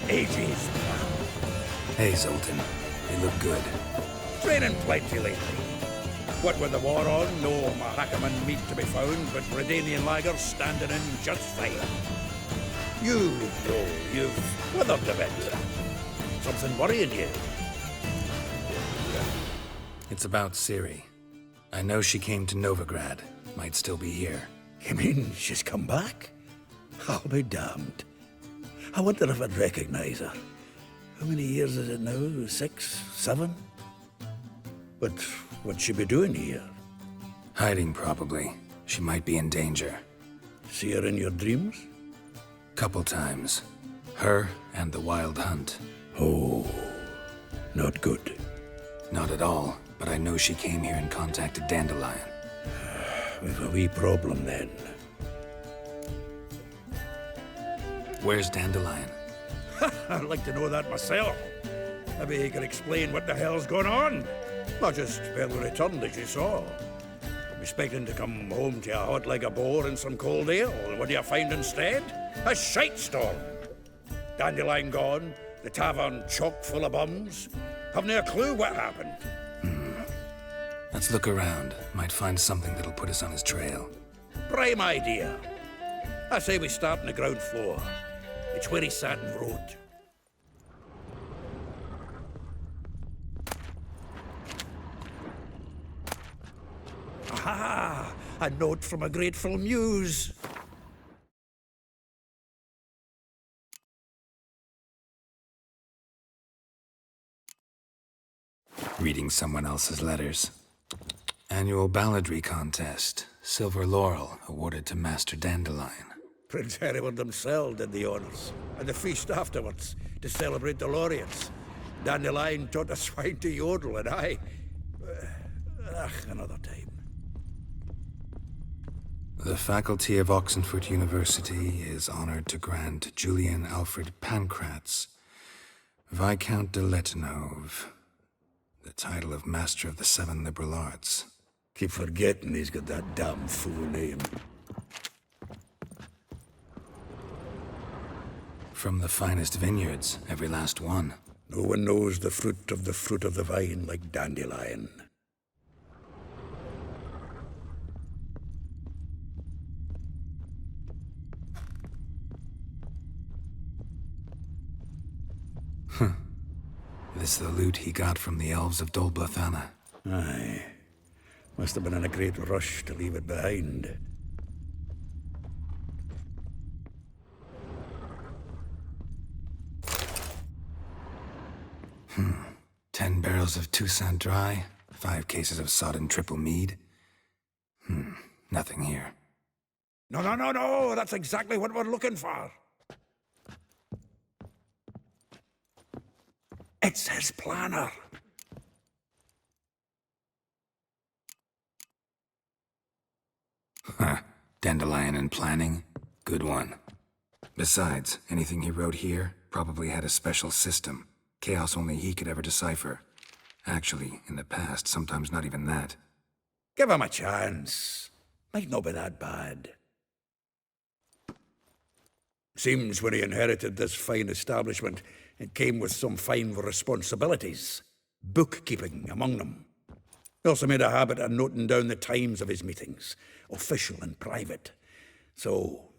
Ages plan. Hey, Zoltan. You look good. Training plenty lately. What with the war on, no Mahakaman meat to be found, but Redanian lagers standing in just fine. You know you've weathered a bit. Something worrying you? It's about Ciri. I know she came to Novigrad. Might still be here. You mean she's come back? I'll be damned. I wonder if I'd recognize her. How many years is it now? 6, 7? But what'd she be doing here? Hiding, probably. She might be in danger. See her in your dreams? Couple times. Her and the Wild Hunt. Oh, not good. Not at all, but I know she came here and contacted Dandelion. We've a wee problem then. Where's Dandelion? I'd like to know that myself. Maybe he could explain what the hell's going on. Not just barely returned, as you saw. I'm expecting to come home to a hot leg of boar and some cold ale. What do you find instead? A shite storm. Dandelion gone, the tavern chock full of bums. Haven't a clue what happened. Let's look around. Might find something that'll put us on his trail. Prime idea. I say we start on the ground floor. It's where he sat and wrote. Aha! A note from a grateful muse. Reading someone else's letters. Annual balladry contest. Silver laurel awarded to Master Dandelion. Prince Hereward himself did the honors, and the feast afterwards to celebrate the laureates. Dandelion taught the swine to yodel, and I... another time. The faculty of Oxenford University is honored to grant Julian Alfred Pancratz, Viscount de Letenove, the title of Master of the Seven Liberal Arts. Keep forgetting he's got that damn fool name. From the finest vineyards, every last one. No one knows the fruit of the vine like Dandelion. This the loot he got from the elves of Dol Blathanna. Aye. Must have been in a great rush to leave it behind. 10 barrels of Toussaint Dry, 5 cases of sodden triple mead. Nothing here. No, that's exactly what we're looking for. It's his planner. Dandelion and planning? Good one. Besides, anything he wrote here, Probably had a special system. Chaos only he could ever decipher. Actually, in the past, sometimes not even that. Give him a chance. Might not be that bad. Seems when he inherited this fine establishment, it came with some fine responsibilities. Bookkeeping among them. He also made a habit of noting down the times of his meetings, official and private. So,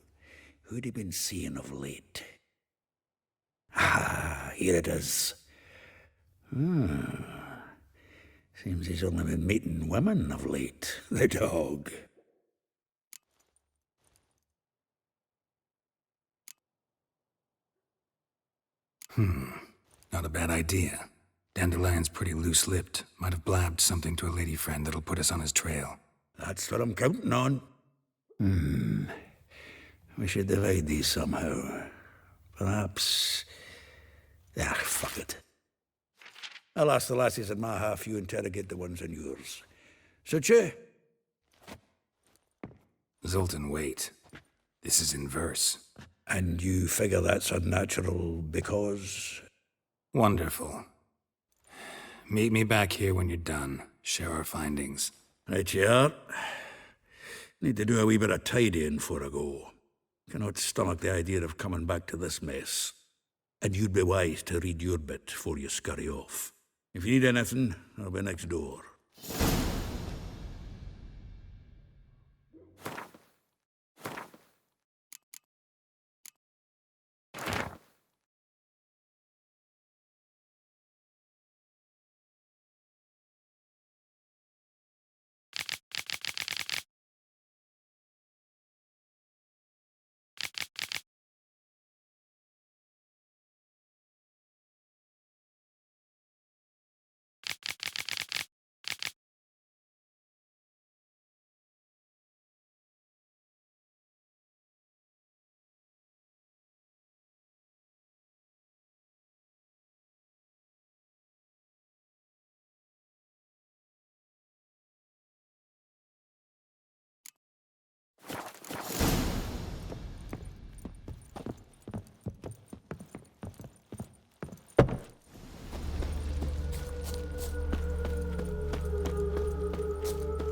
who'd he been seeing of late? Ah, here it is. Seems he's only been meeting women of late, the dog. Not a bad idea. Dandelion's pretty loose-lipped. Might have blabbed something to a lady friend that'll put us on his trail. That's what I'm counting on. We should divide these somehow. Perhaps... fuck it. I'll ask the lassies in my half, you interrogate the ones in yours. Suit you? Zoltan, wait. This is in verse. And you figure that's unnatural because... Wonderful. Meet me back here when you're done. Share our findings. Right you are. Need to do a wee bit of tidying before I go. Cannot stomach the idea of coming back to this mess. And you'd be wise to read your bit before you scurry off. If you need anything, I'll be next door.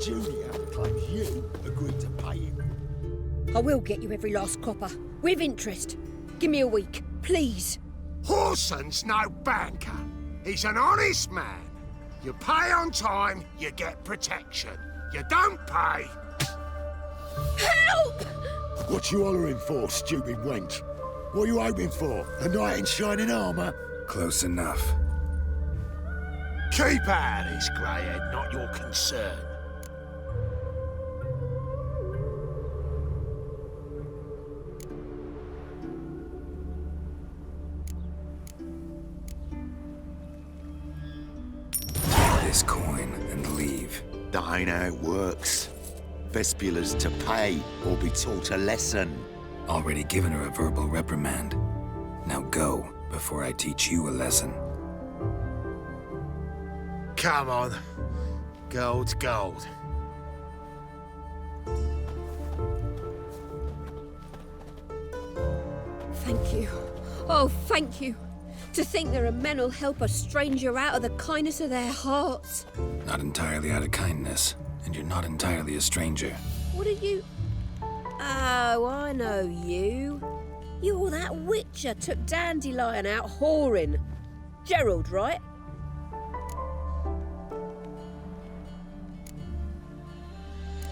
Julia claims you agreed to pay him. I will get you every last copper, with interest. Give me a week, please. Horson's no banker. He's an honest man. You pay on time, you get protection. You don't pay... Help! What you hollering for, stupid wench? What are you hoping for? A knight in shining armour? Close enough. Keep out of this, greyhead, not your concern. This coin and leave. That ain't how it works. Vespula's to pay or be taught a lesson. Already given her a verbal reprimand. Now go, before I teach you a lesson. Come on. Gold's gold. Thank you. Oh, thank you. To think there are men who'll help a stranger out of the kindness of their hearts. Not entirely out of kindness, and you're not entirely a stranger. What are you... Oh, I know you. You're that witcher took Dandelion out whoring. Gerald, right?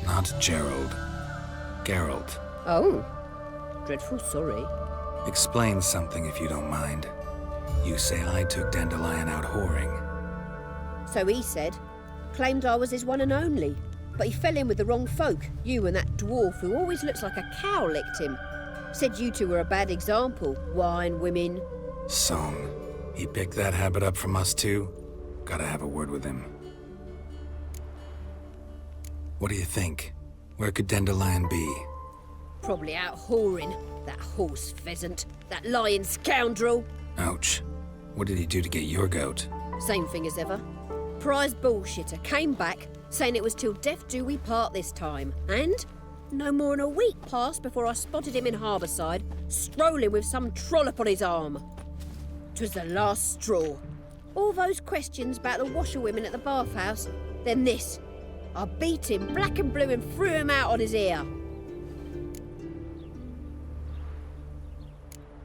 Not Gerald. Geralt. Oh. Dreadful sorry. Explain something if you don't mind. You say I took Dandelion out whoring. So he said. Claimed I was his one and only. But he fell in with the wrong folk. You and that dwarf who always looks like a cow licked him. Said you two were a bad example. Wine, women. Song. He picked that habit up from us too? Gotta have a word with him. What do you think? Where could Dandelion be? Probably out whoring. That horse pheasant. That lying scoundrel. Ouch. What did he do to get your goat? Same thing as ever. Prize bullshitter came back, saying it was till death do we part this time. And no more than a week passed before I spotted him in Harbourside, strolling with some trollop on his arm. 'Twas the last straw. All those questions about the washerwomen at the bathhouse, then this. I beat him black and blue and threw him out on his ear.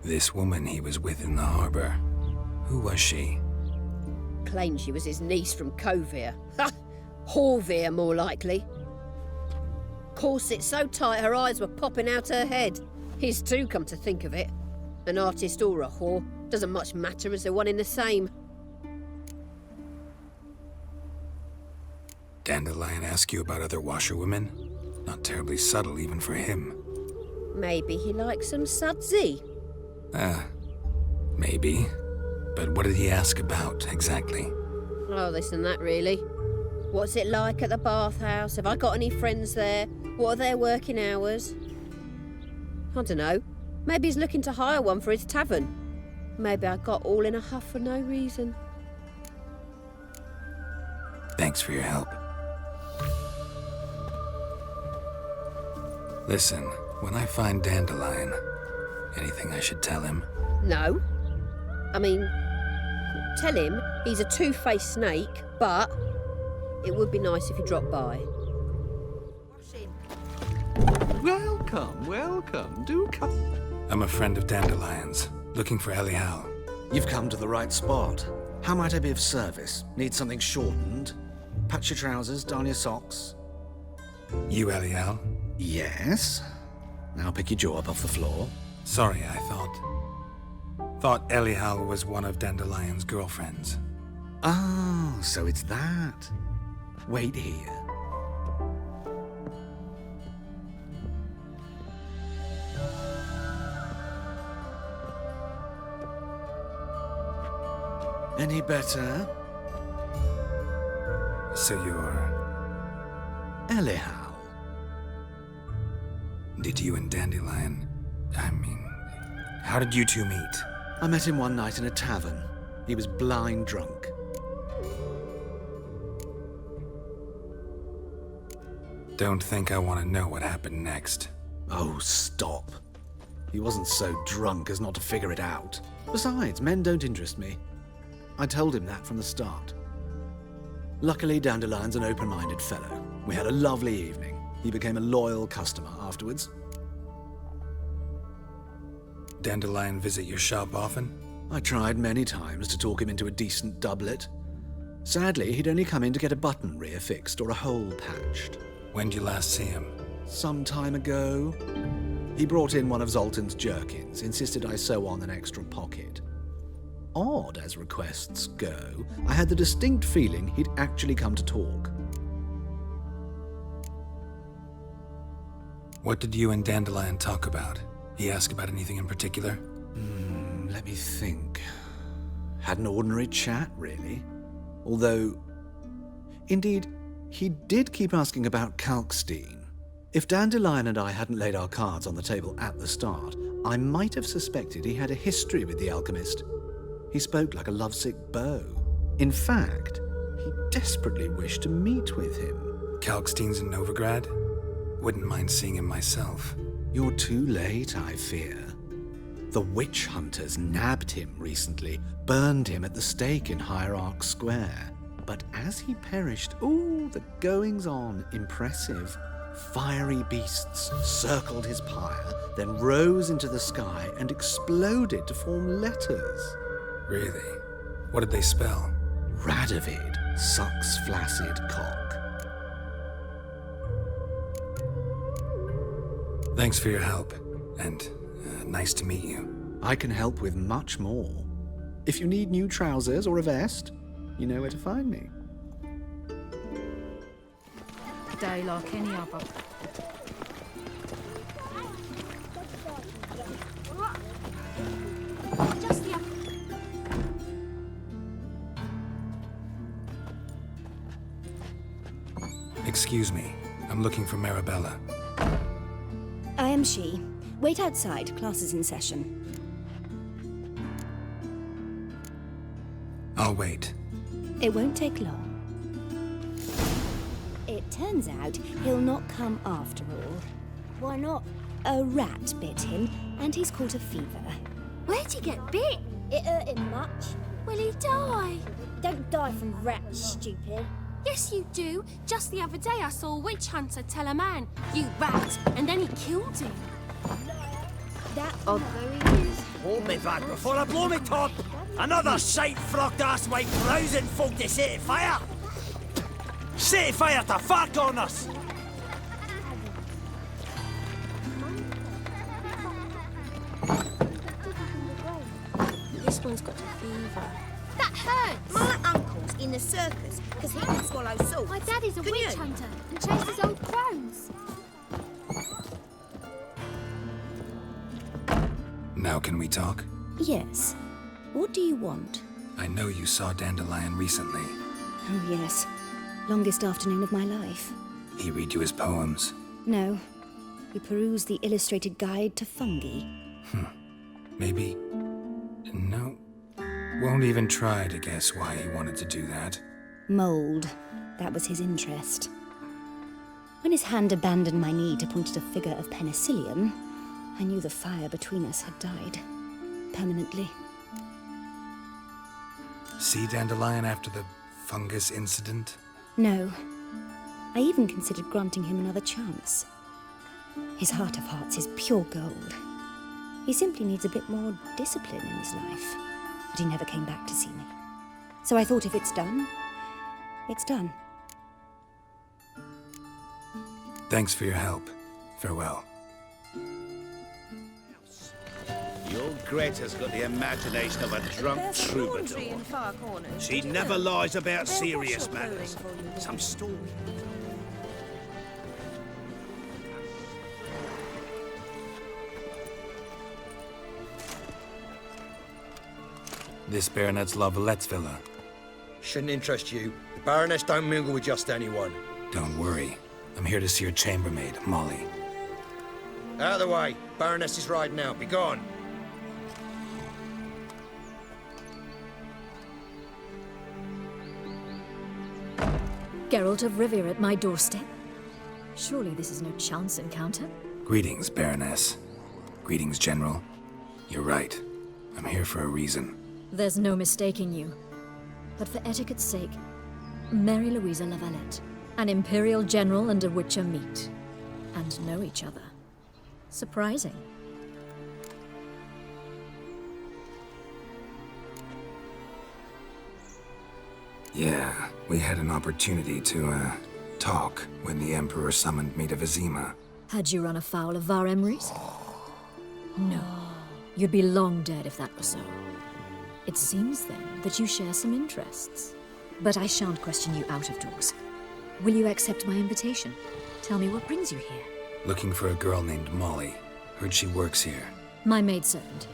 This woman he was with in the harbour, who was she? Claimed she was his niece from Covere. Ha! Horvere, more likely. Corset so tight her eyes were popping out her head. His too, come to think of it. An artist or a whore, doesn't much matter as they're one in the same. Dandelion ask you about other washerwomen? Not terribly subtle even for him. Maybe he likes some sudsy. Maybe. But what did he ask about, exactly? Oh, this and that, really. What's it like at the bathhouse? Have I got any friends there? What are their working hours? I don't know. Maybe he's looking to hire one for his tavern. Maybe I got all in a huff for no reason. Thanks for your help. Listen, when I find Dandelion, anything I should tell him? No. I mean, tell him he's a two-faced snake, but it would be nice if he dropped by. Welcome, welcome. Do come. I'm a friend of Dandelion's, looking for Elial. You've come to the right spot. How might I be of service? Need something shortened? Patch your trousers, darn your socks. You Elial? Yes. Now pick your jaw up off the floor. Sorry, I thought Elial was one of Dandelion's girlfriends. Oh, so it's that. Wait here. Any better? So you're... Elial. Did you and Dandelion... how did you two meet? I met him one night in a tavern. He was blind drunk. Don't think I want to know what happened next. Oh, stop. He wasn't so drunk as not to figure it out. Besides, men don't interest me. I told him that from the start. Luckily, Dandelion's an open-minded fellow. We had a lovely evening. He became a loyal customer afterwards. Dandelion visit your shop often? I tried many times to talk him into a decent doublet. Sadly, he'd only come in to get a button rear fixed or a hole patched. When'd you last see him? Some time ago. He brought in one of Zoltan's jerkins, insisted I sew on an extra pocket. Odd as requests go, I had the distinct feeling he'd actually come to talk. What did you and Dandelion talk about? He asked about anything in particular? Let me think. Had an ordinary chat, really. Although, indeed, he did keep asking about Kalkstein. If Dandelion and I hadn't laid our cards on the table at the start, I might have suspected he had a history with the alchemist. He spoke like a lovesick beau. In fact, he desperately wished to meet with him. Kalkstein's in Novigrad? Wouldn't mind seeing him myself. You're too late, I fear. The witch hunters nabbed him recently, burned him at the stake in Hierarch Square. But as he perished, the goings-on, impressive. Fiery beasts circled his pyre, then rose into the sky and exploded to form letters. Really? What did they spell? Radovid sucks flaccid cock. Thanks for your help, and nice to meet you. I can help with much more. If you need new trousers or a vest, you know where to find me. Day like any other. Excuse me, I'm looking for Marabella. I am she. Wait outside, class is in session. I'll wait. It won't take long. It turns out he'll not come after all. Why not? A rat bit him, and he's caught a fever. Where'd he get bit? It hurt him much. Will he die? Don't die from rats, stupid. Yes, you do. Just the other day I saw a witch hunter tell a man, "You rat," and then he killed him. Although he is... Hold me, Vad, before I blow me top! Another sight-frogged asswipe rousing folk to set fire! Set fire to far corners! This one's got a fever. That hurts! My uncle's in the circus because he can swallow salt. My daddy's a Can witch you? hunter and chases old crones. Now can we talk? Yes. What do you want? I know you saw Dandelion recently. Oh, yes. Longest afternoon of my life. He read you his poems. No. We perused the illustrated guide to fungi. Maybe... No. Won't even try to guess why he wanted to do that. Mould. That was his interest. When his hand abandoned my knee to point at a figure of penicillium, I knew the fire between us had died. Permanently. See Dandelion after the fungus incident? No. I even considered granting him another chance. His heart of hearts is pure gold. He simply needs a bit more discipline in his life. But he never came back to see me. So I thought if it's done, it's done. Thanks for your help. Farewell. The old Greta's got the imagination of a drunk troubadour. She never lies about serious matters. Some story. This Baronet's La Vallette's villa. Shouldn't interest you. The Baroness don't mingle with just anyone. Don't worry. I'm here to see your chambermaid, Molly. Out of the way. Baroness is riding out. Be gone. Geralt of Rivia at my doorstep? Surely this is no chance encounter? Greetings, Baroness. Greetings, General. You're right. I'm here for a reason. There's no mistaking you. But for etiquette's sake, Mary Louisa La Valette, an Imperial General and a Witcher meet, and know each other. Surprising. Yeah, we had an opportunity to, talk when the Emperor summoned me to Vizima. Had you run afoul of Var Emrys? No. You'd be long dead if that were so. It seems, then, that you share some interests. But I shan't question you out of doors. Will you accept my invitation? Tell me what brings you here. Looking for a girl named Molly. Heard she works here. My maidservant.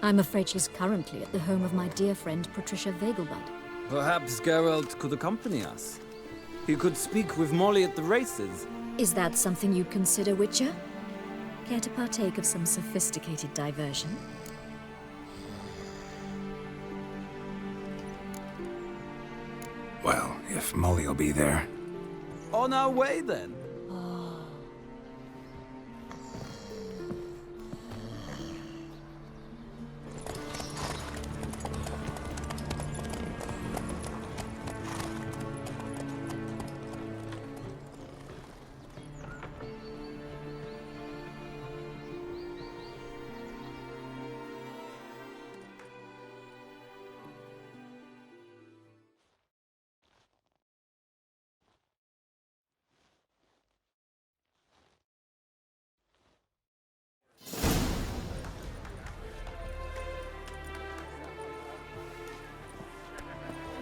I'm afraid she's currently at the home of my dear friend Patricia Vegelbud. Perhaps Geralt could accompany us. He could speak with Molly at the races. Is that something you'd consider, Witcher? Care to partake of some sophisticated diversion? Well, if Molly'll be there. On our way, then.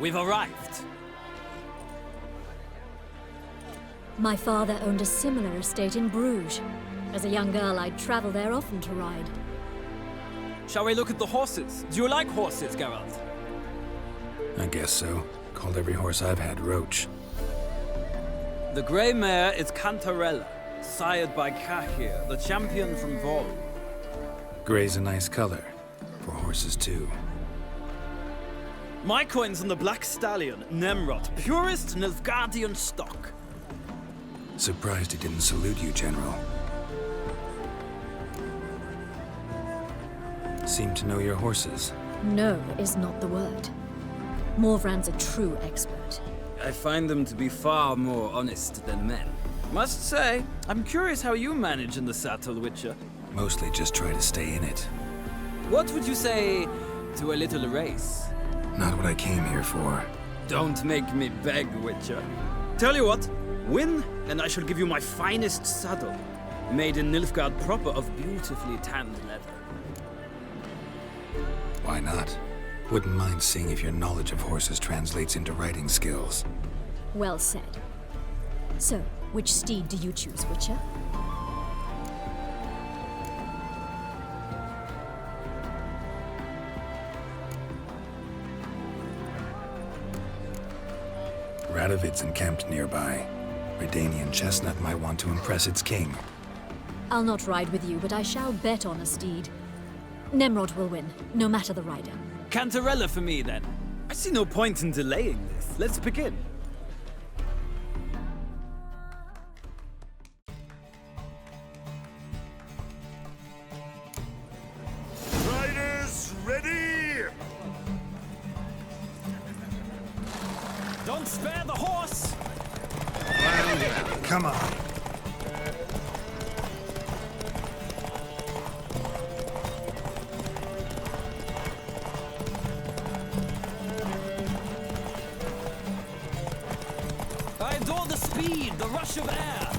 We've arrived. My father owned a similar estate in Bruges. As a young girl, I'd travel there often to ride. Shall we look at the horses? Do you like horses, Geralt? I guess so. Called every horse I've had Roach. The grey mare is Cantarella, sired by Cahir, the champion from Vol. Grey's a nice color. For horses, too. My coin's on the Black Stallion, Nemrod, purest Nilfgaardian stock. Surprised he didn't salute you, General. Seem to know your horses. No is not the word. Morvran's a true expert. I find them to be far more honest than men. Must say, I'm curious how you manage in the saddle, Witcher. Mostly just try to stay in it. What would you say to a little race? Not what I came here for. Don't make me beg, Witcher. Tell you what, win, and I shall give you my finest saddle. Made in Nilfgaard proper of beautifully tanned leather. Why not? Wouldn't mind seeing if your knowledge of horses translates into riding skills. Well said. So, which steed do you choose, Witcher? Radovid's encamped nearby. Redanian chestnut might want to impress its king. I'll not ride with you, but I shall bet on a steed. Nemrod will win, no matter the rider. Cantarella for me, then. I see no point in delaying this. Let's begin. Riders, ready! Don't spare the horse! Come on. I adore the speed, the rush of air.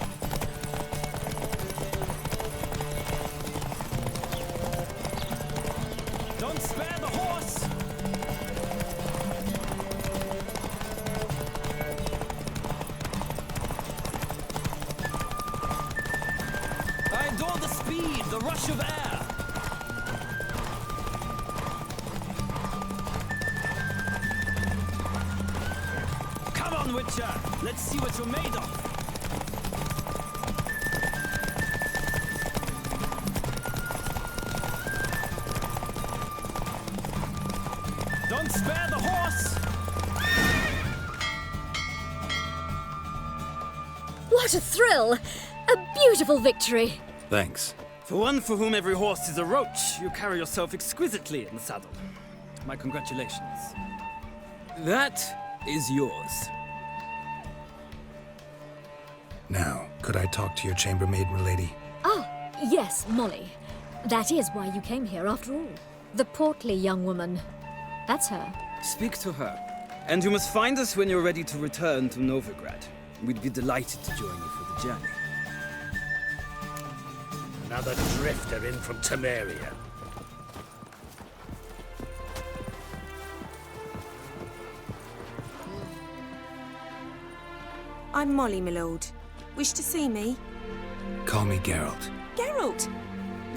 Don't spare the horse. I adore the speed, the rush of air. Come on, Witcher. Let's see what you're made of. Don't spare the horse. What a thrill! A beautiful victory! Thanks. For one for whom every horse is a roach, you carry yourself exquisitely in the saddle. My congratulations. That is yours. Now, could I talk to your chambermaid, milady? Ah, yes, Molly. That is why you came here after all. The portly young woman. That's her. Speak to her. And you must find us when you're ready to return to Novigrad. We'd be delighted to join you for the journey. Another drifter in from Temeria. I'm Molly, my lord. Wish to see me? Call me Geralt. Geralt!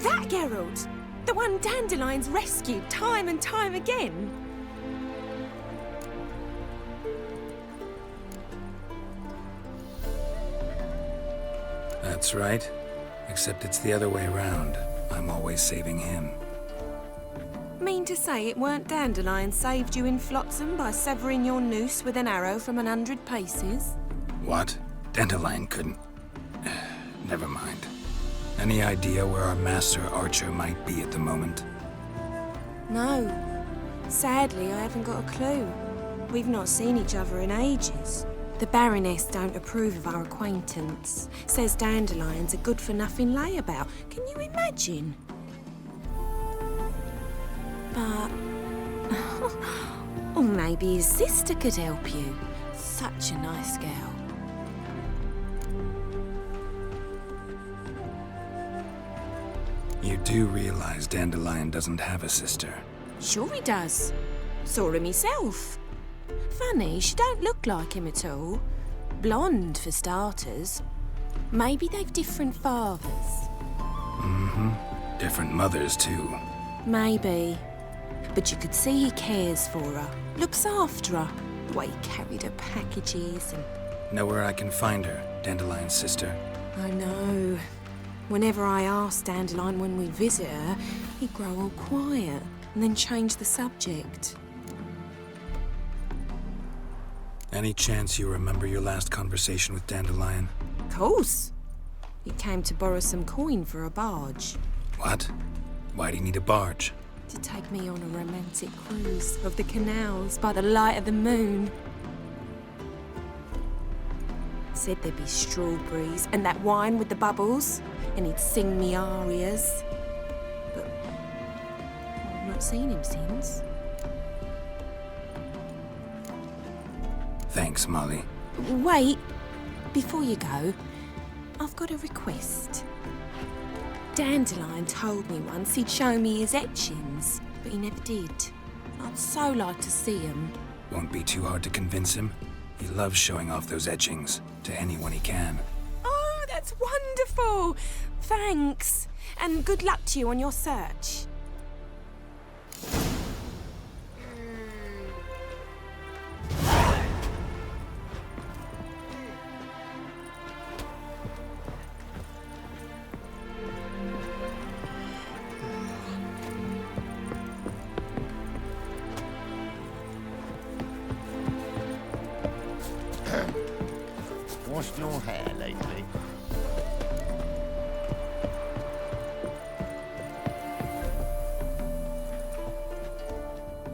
That Geralt! The one Dandelion's rescued time and time again! That's right. Except it's the other way around. I'm always saving him. Mean to say it weren't Dandelion saved you in Flotsam by severing your noose with an arrow from 100 paces? What? Dandelion couldn't... Never mind. Any idea where our master archer might be at the moment? No. Sadly, I haven't got a clue. We've not seen each other in ages. The Baroness don't approve of our acquaintance. Says Dandelion's a good-for-nothing layabout. Can you imagine? But... or maybe his sister could help you. Such a nice girl. You do realize Dandelion doesn't have a sister? Sure he does. Saw him myself. Funny, she don't look like him at all. Blonde, for starters. Maybe they've different fathers. Mm-hmm. Different mothers, too. Maybe. But you could see he cares for her. Looks after her. The way he carried her packages and... Know where I can find her, Dandelion's sister? I know. Whenever I ask Dandelion when we visit her, he'd grow all quiet and then change the subject. Any chance you remember your last conversation with Dandelion? Of course. He came to borrow some coin for a barge. What? Why do you need a barge? to take me on a romantic cruise of the canals by the light of the moon. Said there'd be strawberries and that wine with the bubbles, and he'd sing me arias. But I've not seen him since. Thanks, Molly. Wait, before you go, I've got a request. Dandelion told me once he'd show me his etchings, but he never did. I'd so like to see them. Won't be too hard to convince him. He loves showing off those etchings to anyone he can. Oh, that's wonderful! Thanks, and good luck to you on your search. Washed your hair lately?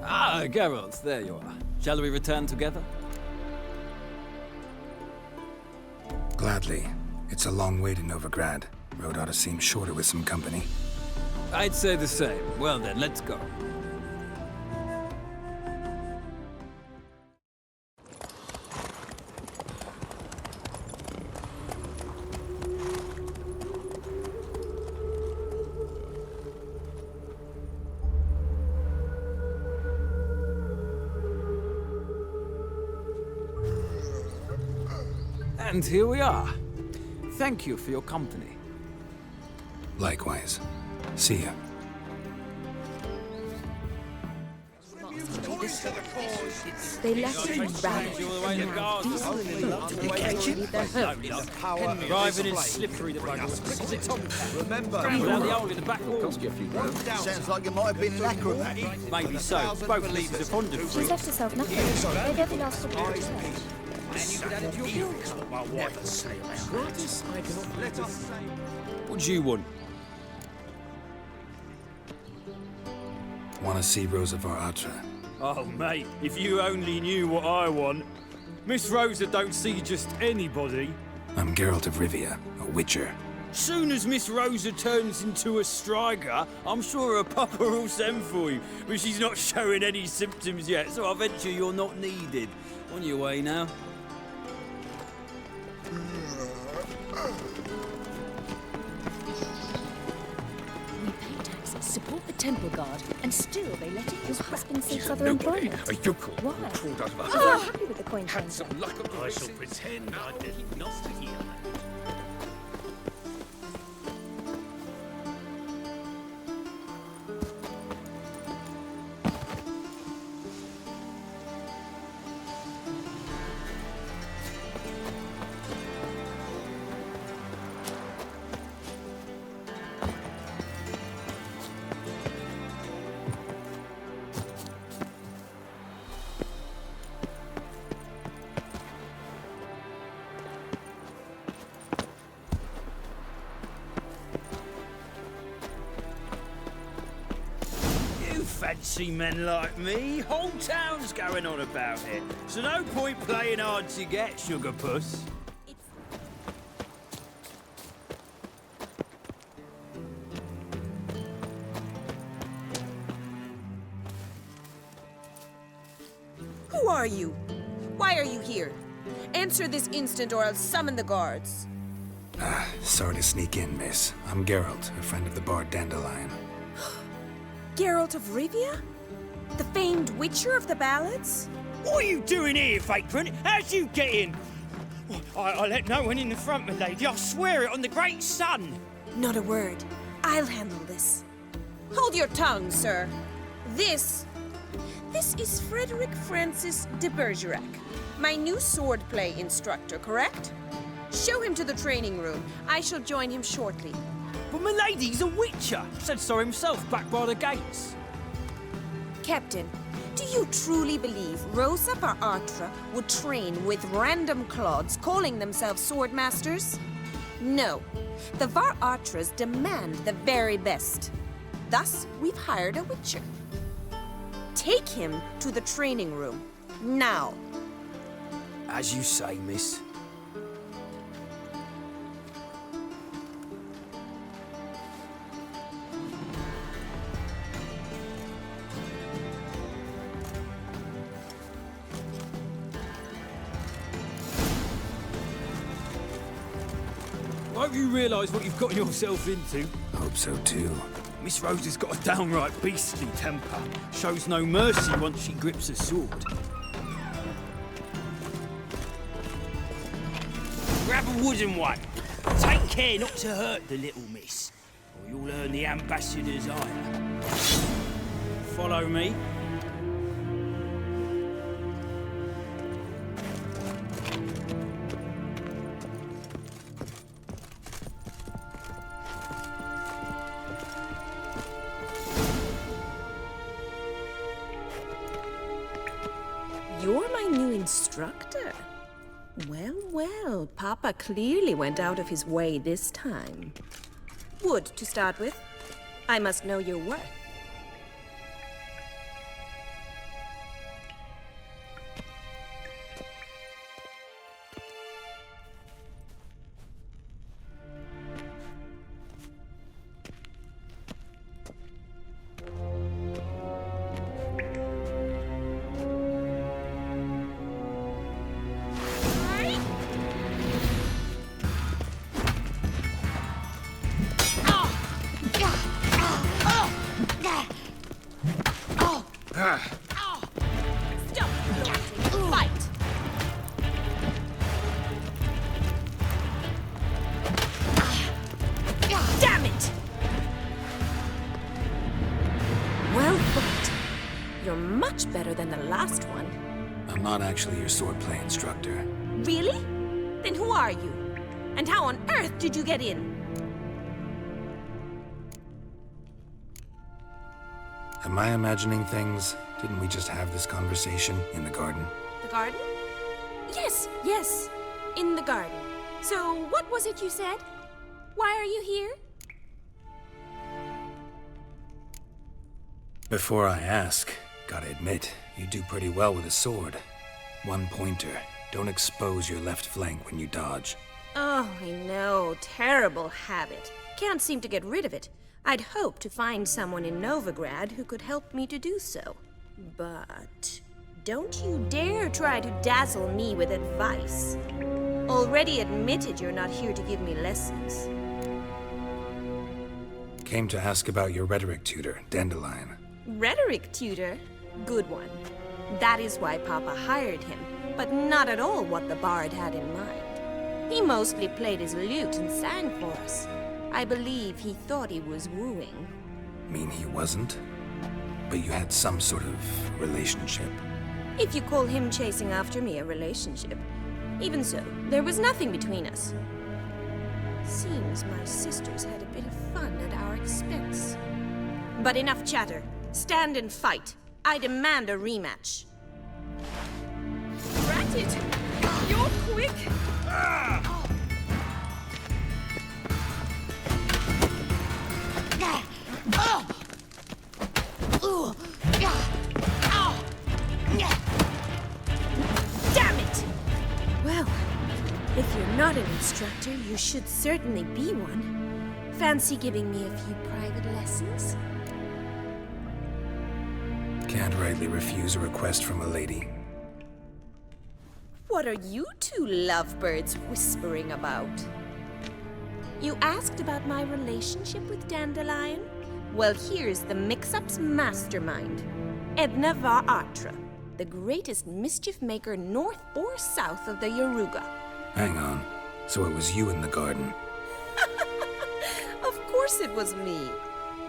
Ah, Geralt, there you are. Shall we return together? Gladly. It's a long way to Novigrad. Road ought to seem shorter with some company. I'd say the same. Well then, let's go. And here we are. Thank you for your company. Likewise. See ya. They left him rabid. Driving in slippery the buggers. Remember, down the hole in the back wall. Sounds like you might have been lacquer. Maybe so. Both levers are fond of She's fruit. left herself nothing. They never lost a bit. What do you want? Want to see Rosa Atra? Oh, mate, if you only knew what I want. Miss Rosa don't see just anybody. I'm Geralt of Rivia, a witcher. Soon as Miss Rosa turns into a striker, I'm sure her papa will send for you. But she's not showing any symptoms yet, so I venture you're not needed. On your way now. We pay taxes, support the temple guard, and still they let it. His husband seeks other employment. A yokel Why? crawled out of If you're happy with the coin Had transfer. some luck of the I shall pretend I did not hear that. Fancy men like me, whole town's going on about it. So no point playing hard to get, sugar puss. Who are you? Why are you here? Answer this instant or I'll summon the guards. Sorry to sneak in, miss. I'm Geralt, a friend of the bard Dandelion. Geralt of Rivia? The famed witcher of the ballads? What are you doing here, vagrant? How'd you get in? I let no one in the front, my lady. I swear it on the great sun. Not a word. I'll handle this. Hold your tongue, sir. This is Frederick Francis de Bergerac, my new swordplay instructor, correct? Show him to the training room. I shall join him shortly. But my lady's a witcher. Said so himself back by the gates. Captain, do you truly believe Rosa Atra would train with random clods calling themselves swordmasters? No. The Atras demand the very best. Thus, we've hired a witcher. Take him to the training room, now. As you say, miss. I hope you realise what you've gotten yourself into. Hope so too. Miss Rose has got a downright beastly temper. Shows no mercy once she grips a sword. Grab a wooden one. Take care not to hurt the little miss, or you'll earn the ambassador's ire. Follow me. You're my new instructor. Well, well, Papa clearly went out of his way this time. Wood, to start with. I must know your worth. Better than the last one. I'm not actually your swordplay instructor. Really? Then who are you? And how on earth did you get in? Am I imagining things? Didn't we just have this conversation in the garden? The garden? Yes, yes, in the garden. So what was it you said? Why are you here? Before I ask, gotta admit, you do pretty well with a sword. One pointer. Don't expose your left flank when you dodge. Oh, I know. Terrible habit. Can't seem to get rid of it. I'd hoped to find someone in Novigrad who could help me to do so. But don't you dare try to dazzle me with advice. Already admitted you're not here to give me lessons. Came to ask about your rhetoric tutor, Dandelion. Rhetoric tutor? Good one. That is why Papa hired him, but not at all what the bard had in mind. He mostly played his lute and sang for us. I believe he thought he was wooing. Mean he wasn't? But you had some sort of relationship. If you call him chasing after me a relationship. Even so, there was nothing between us. Seems my sisters had a bit of fun at our expense. But enough chatter. Stand and fight. I demand a rematch. Rat it! You're quick! Damn it! Well, if you're not an instructor, you should certainly be one. Fancy giving me a few private lessons? Can't rightly refuse a request from a lady. What are you two lovebirds whispering about? You asked about my relationship with Dandelion? Well, here's the mix-up's mastermind. Edna var Atra, the greatest mischief maker north or south of the Yaruga. Hang on. So it was you in the garden? Of course it was me.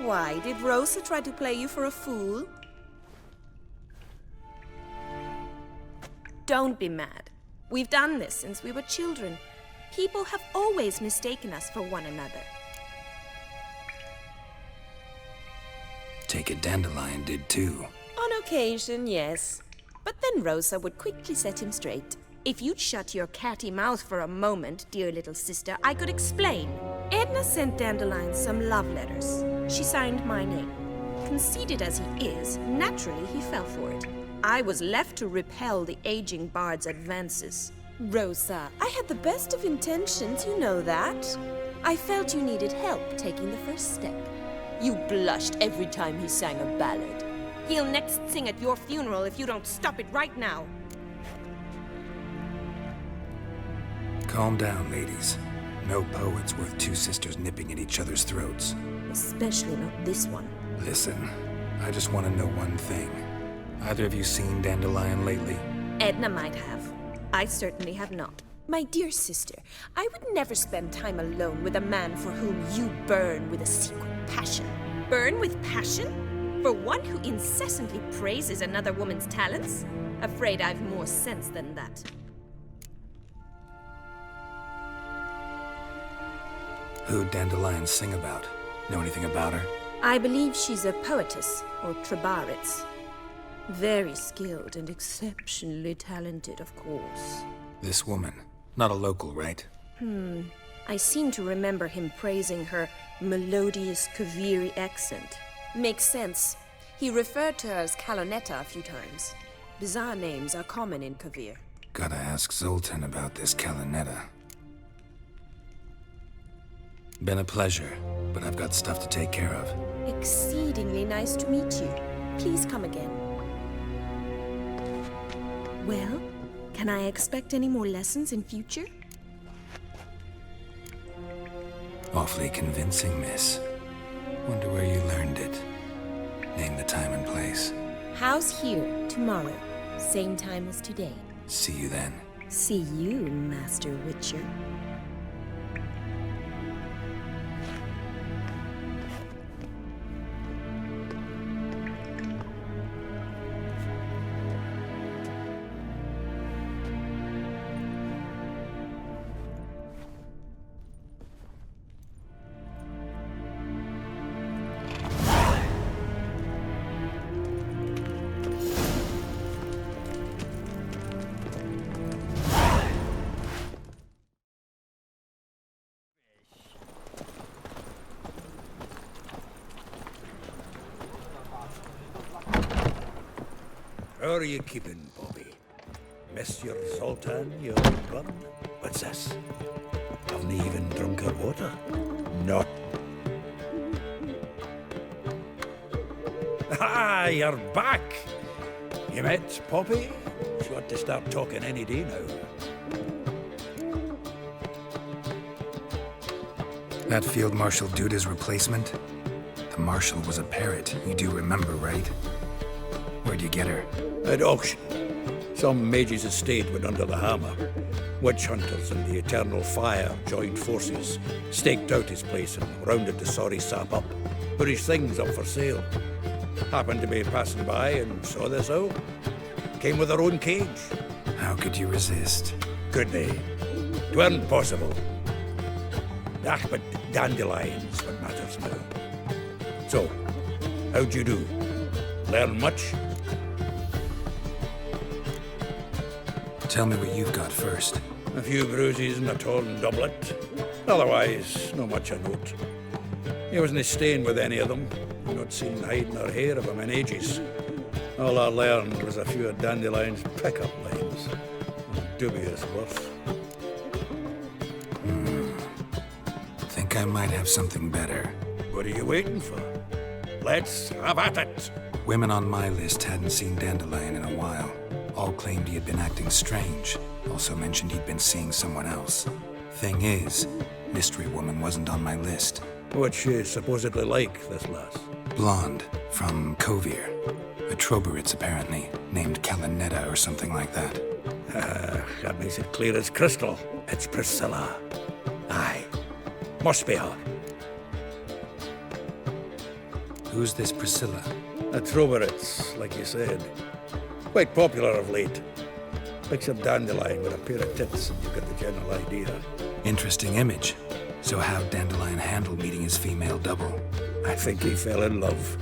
Why, did Rosa try to play you for a fool? Don't be mad. We've done this since we were children. People have always mistaken us for one another. Take it Dandelion did too. On occasion, yes. But then Rosa would quickly set him straight. If you'd shut your catty mouth for a moment, dear little sister, I could explain. Edna sent Dandelion some love letters. She signed my name. Conceited as he is, naturally he fell for it. I was left to repel the aging bard's advances. Rosa, I had the best of intentions, you know that. I felt you needed help taking the first step. You blushed every time he sang a ballad. He'll next sing at your funeral if you don't stop it right now. Calm down, ladies. No poet's worth two sisters nipping at each other's throats. Especially not this one. Listen, I just want to know one thing. Either of you seen Dandelion lately? Edna might have. I certainly have not. My dear sister, I would never spend time alone with a man for whom you burn with a secret passion. Burn with passion? For one who incessantly praises another woman's talents? Afraid I've more sense than that. Who'd Dandelion sing about? Know anything about her? I believe she's a poetess, or trebaritz. Very skilled and exceptionally talented, of course. This woman. Not a local, right? I seem to remember him praising her melodious Kaviri accent. Makes sense. He referred to her as Kalonetta a few times. Bizarre names are common in Kavir. Gotta ask Zoltan about this Kalonetta. Been a pleasure, but I've got stuff to take care of. Exceedingly nice to meet you. Please come again. Well, can I expect any more lessons in future? Awfully convincing, miss. Wonder where you learned it. Name the time and place. House here, tomorrow. Same time as today. See you then. See you, Master Witcher. How are you keeping, Bobby? Monsieur Zoltan, your gun? What's this? Haven't even drunk her water? Not. Ah, you're back! You met Poppy? She ought to start talking any day now. That Field Marshal Duda's replacement? The Marshal was a parrot, you do remember, right? Where'd you get her? At auction. Some mage's estate went under the hammer. Witch hunters and the Eternal Fire joined forces, staked out his place and rounded the sorry sap up. Put his things up for sale. Happened to be passing by and saw this out. Came with her own cage. How could you resist? Could they? 'Tweren't possible. Ah, but dandelions what matters now. So, how'd you do? Learn much? Tell me what you've got first. A few bruises and a torn doublet. Otherwise, not much of note. He wasn't staying with any of them. Not seen hide nor hair of him in ages. All I learned was a few of Dandelion's pick-up lines. Dubious worth. Think I might have something better. What are you waiting for? Let's have at it! Women on my list hadn't seen Dandelion in a while. All claimed he had been acting strange. Also mentioned he'd been seeing someone else. Thing is, Mystery Woman wasn't on my list. What's she supposedly like, this lass? Blonde, from Kovir. A Troberitz, apparently, named Kalonetta or something like that. That makes it clear as crystal. It's Priscilla. Aye. Must be her. Who's this Priscilla? A Troberitz, like you said. Quite popular of late. Picture Dandelion with a pair of tits and you get the general idea. Interesting image. So how'd Dandelion handle meeting his female double? I think he fell in love.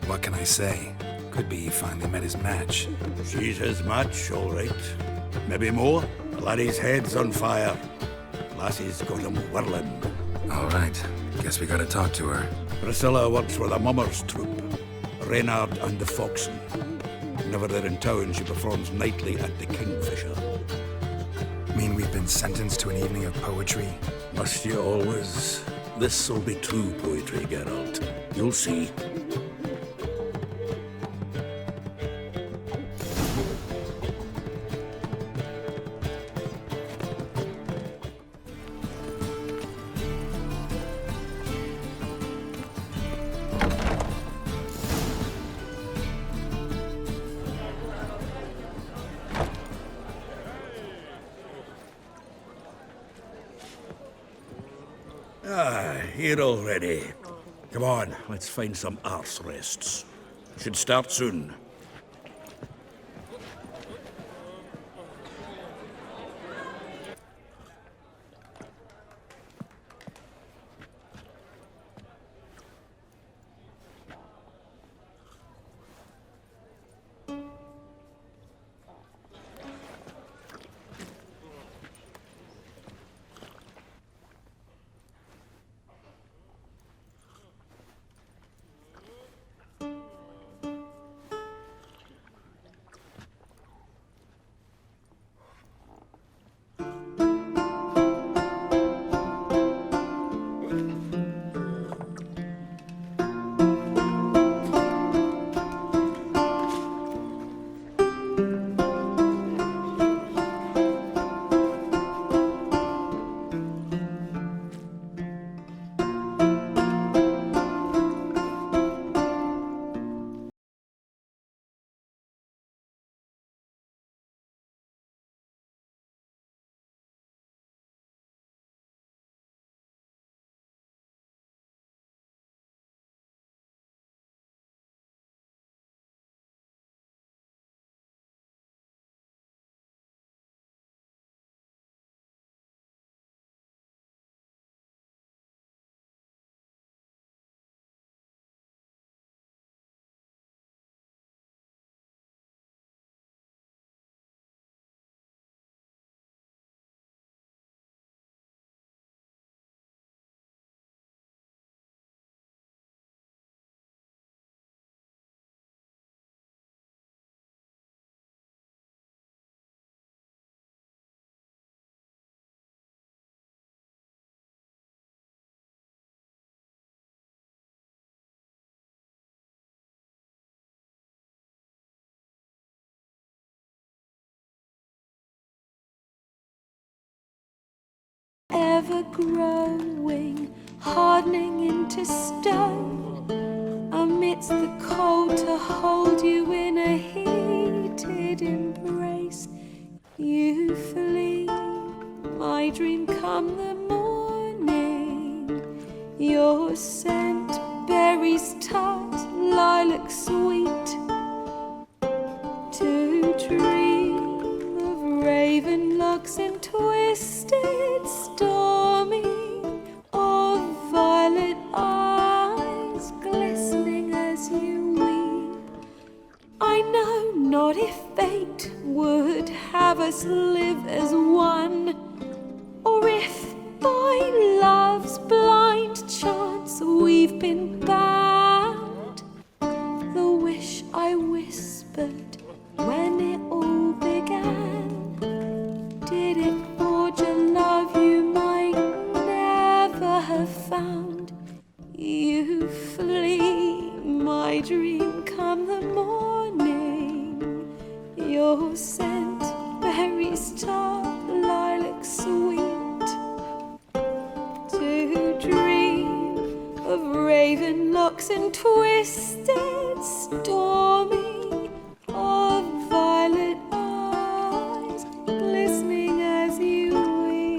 What can I say? Could be he finally met his match. She's his match, all right. Maybe more. The laddie's head's on fire. Lassie's got him whirling. All right. Guess we gotta talk to her. Priscilla works with a mummers troupe, Reynard and the Foxen. Whenever they're in town, she performs nightly at the Kingfisher. Mean we've been sentenced to an evening of poetry? Must you always? This'll be true poetry, Geralt. You'll see. Here already. Come on, let's find some arse rests. Should start soon. Ever growing, hardening into stone, amidst the cold to hold you in a heated embrace. You flee, my dream come the morning, your scent, berries tart, lilac sweet, to dream of raven locks and twisted stormy, of violet eyes glistening as you weep. I know not if fate would have us live as one, or if by love's blind chance we've been bound. The wish I whispered when it all began, did it forge a love you might never have found? You flee, my dream come the morning, your scent, berries tart, lilac sweet, to dream of raven locks and twisted stormy, of violet eyes glistening as you weep.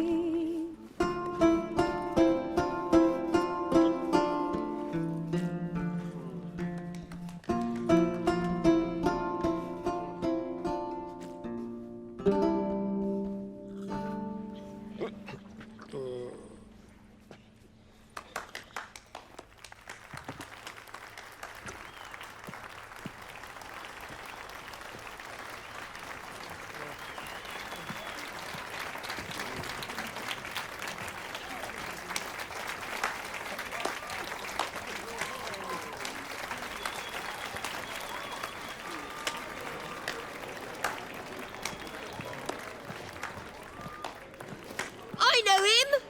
know him?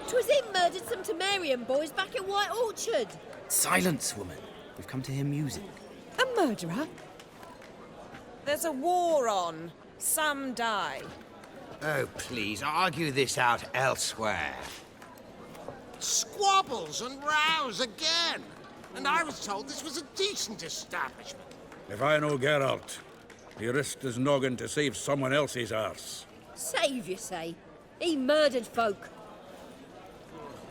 'Twas him murdered some Temerian boys back at White Orchard. Silence, woman. We've come to hear music. A murderer? There's a war on. Some die. Oh, please, argue this out elsewhere. Squabbles and rows again. And I was told this was a decent establishment. If I know Geralt, he risked his noggin to save someone else's arse. Save, you say? He murdered folk.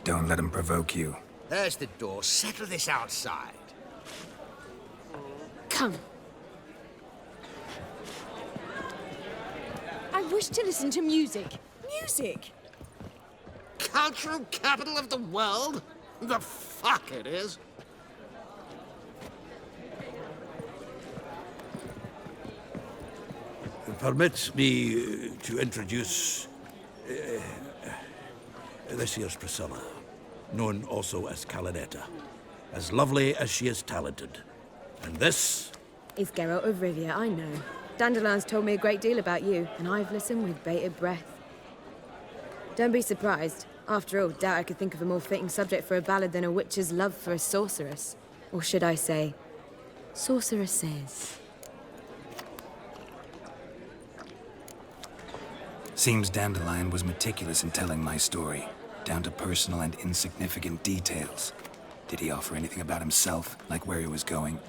Don't let him provoke you. There's the door. Settle this outside. Come. I wish to listen to music. Music? Cultural capital of the world? The fuck it is. Permit me to introduce this here's Priscilla, known also as Calinetta, as lovely as she is talented. And this is Geralt of Rivia, I know. Dandelion's told me a great deal about you, and I've listened with bated breath. Don't be surprised. After all, doubt I could think of a more fitting subject for a ballad than a witch's love for a sorceress. Or should I say, sorceresses. Seems Dandelion was meticulous in telling my story, down to personal and insignificant details. Did he offer anything about himself, like where he was going?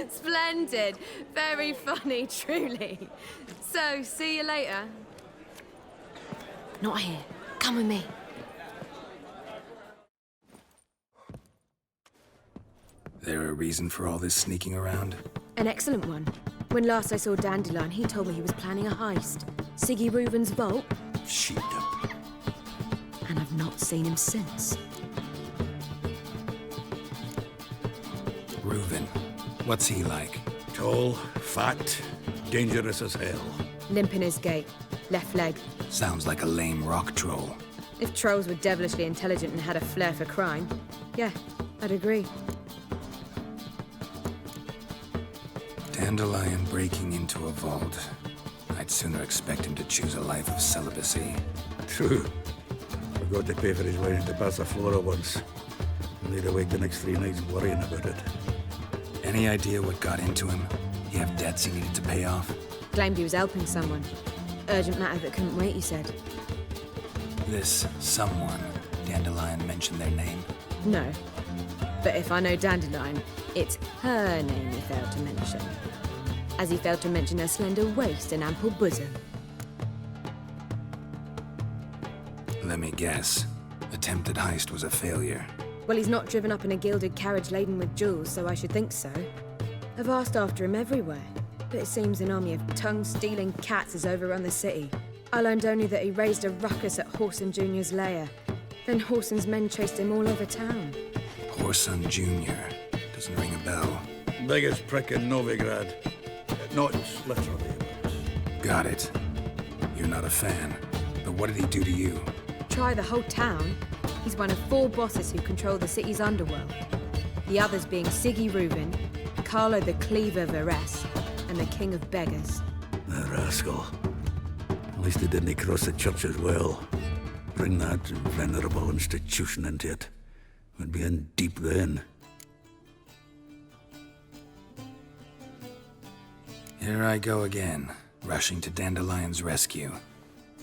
Splendid. Very funny, truly. So, see you later. Not here. Come with me. There a reason for all this sneaking around? An excellent one. When last I saw Dandelion, he told me he was planning a heist. Siggy Reuven's vault. Sheeped up. And I've not seen him since. Reuven. What's he like? Tall, fat, dangerous as hell. Limp in his gait. Left leg. Sounds like a lame rock troll. If trolls were devilishly intelligent and had a flair for crime, yeah, I'd agree. Dandelion breaking into a vault. I'd sooner expect him to choose a life of celibacy. True. Forgot to pay for his wedding to Passaflora once. And he'd awake the next 3 nights worrying about it. Any idea what got into him? He have debts he needed to pay off? Claimed he was helping someone. Urgent matter that couldn't wait, he said. This someone, Dandelion mentioned their name? No. But if I know Dandelion, it's her name he failed to mention. As he failed to mention her slender waist and ample bosom. Let me guess. Attempted heist was a failure. Well, he's not driven up in a gilded carriage laden with jewels, so I should think so. I've asked after him everywhere, but it seems an army of tongue-stealing cats has overrun the city. I learned only that he raised a ruckus at Whoreson Jr.'s lair. Then Whoreson's men chased him all over town. Whoreson Jr. Doesn't ring a bell. Biggest prick in Novigrad. Not literally, but... Got it. You're not a fan. But what did he do to you? Try the whole town. He's one of 4 bosses who control the city's underworld. The others being Siggy Reuven, Carlo the Cleaver Varese, and the King of Beggars. The rascal. At least he didn't cross the church as well. Bring that venerable institution into it. We'd be in deep then. Here I go again, rushing to Dandelion's rescue.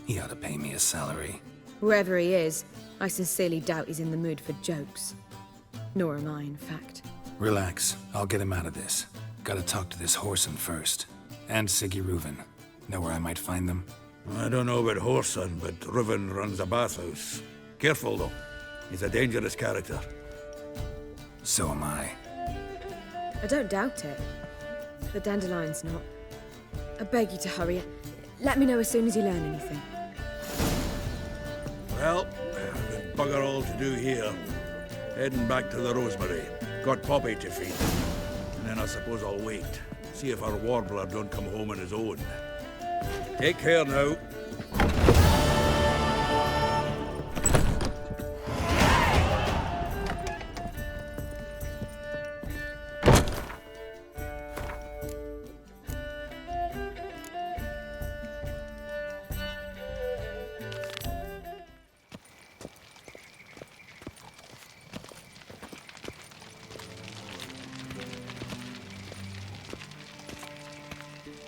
He ought to pay me a salary. Whoever he is, I sincerely doubt he's in the mood for jokes. Nor am I, in fact. Relax, I'll get him out of this. Gotta talk to this Whoreson first. And Siggy Reuven. Know where I might find them? I don't know about Whoreson, but Reuven runs a bathhouse. Careful, though. He's a dangerous character. So am I. I don't doubt it. But Dandelion's not. I beg you to hurry. Let me know as soon as you learn anything. Well, I've got bugger all to do here. Heading back to the Rosemary. Got Poppy to feed. And then I suppose I'll wait. See if our warbler don't come home on his own. Take care now.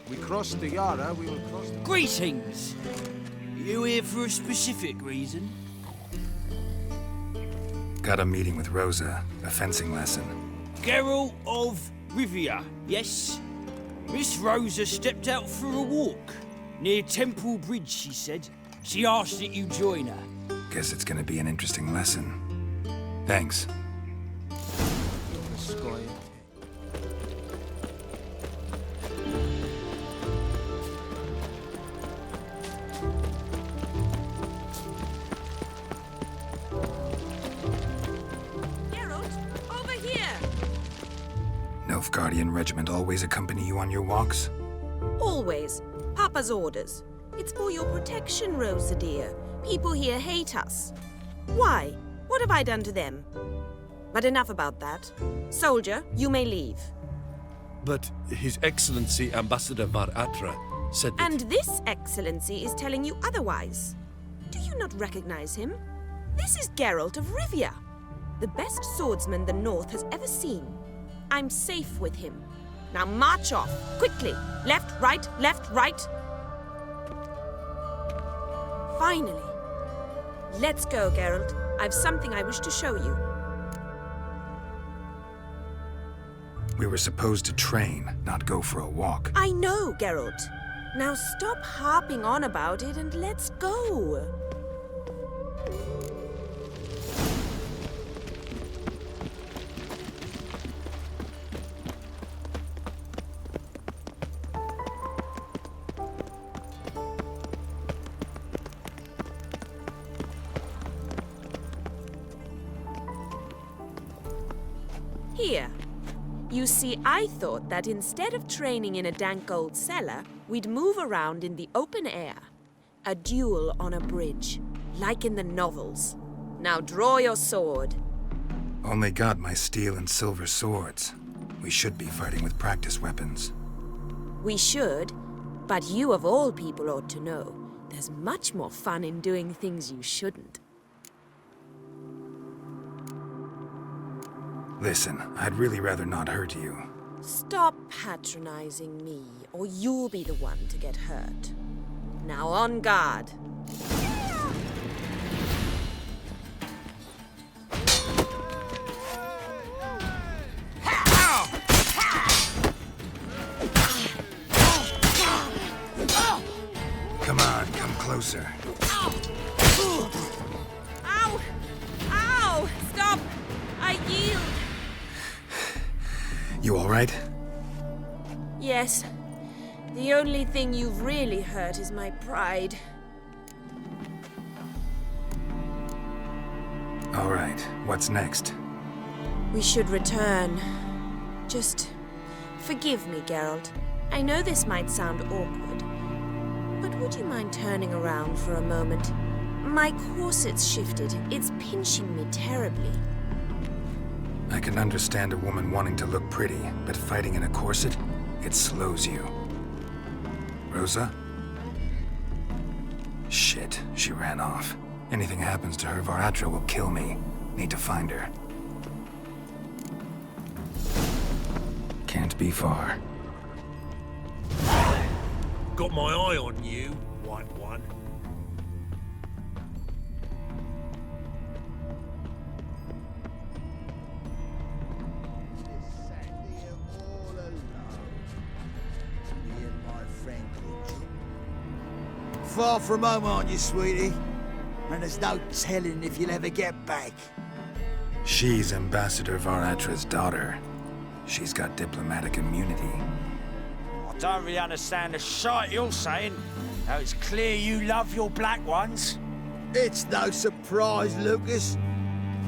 We crossed the Yara, we will cross the... Greetings! You here for a specific reason? Got a meeting with Rosa, a fencing lesson. Geralt of Rivia, yes? Miss Rosa stepped out for a walk. Near Temple Bridge, she said. She asked that you join her. Guess it's gonna be an interesting lesson. Thanks. Nilfgaardian regiment always accompany you on your walks? Always. Papa's orders. It's for your protection, Rosa dear. People here hate us. Why? What have I done to them? But enough about that. Soldier, you may leave. But His Excellency Ambassador Var Atra said that... And this Excellency is telling you otherwise. Do you not recognize him? This is Geralt of Rivia, the best swordsman the North has ever seen. I'm safe with him. Now march off, quickly. Left, right, left, right. Finally. Let's go, Geralt. I've something I wish to show you. We were supposed to train, not go for a walk. I know, Geralt. Now stop harping on about it and let's go. Here. You see, I thought that instead of training in a dank old cellar, we'd move around in the open air. A duel on a bridge, like in the novels. Now draw your sword. Only got my steel and silver swords. We should be fighting with practice weapons. We should, but you of all people ought to know. There's much more fun in doing things you shouldn't. Listen, I'd really rather not hurt you. Stop patronizing me, or you'll be the one to get hurt. Now on guard. Come on, come closer. Ow! Ow! Stop! I yield! You all right? Yes. The only thing you've really hurt is my pride. All right, what's next? We should return. Just forgive me, Geralt. I know this might sound awkward, but would you mind turning around for a moment? My corset's shifted. It's pinching me terribly. I can understand a woman wanting to look pretty, but fighting in a corset, it slows you. Rosa? Shit, she ran off. Anything happens to her, Var Atra will kill me. Need to find her. Can't be far. Got my eye on you, white one. Far from home, aren't you, sweetie? And there's no telling if you'll ever get back. She's Ambassador Var Atra's daughter. She's got diplomatic immunity. I don't really understand the shite you're saying. Now it's clear you love your black ones. It's no surprise, Lucas.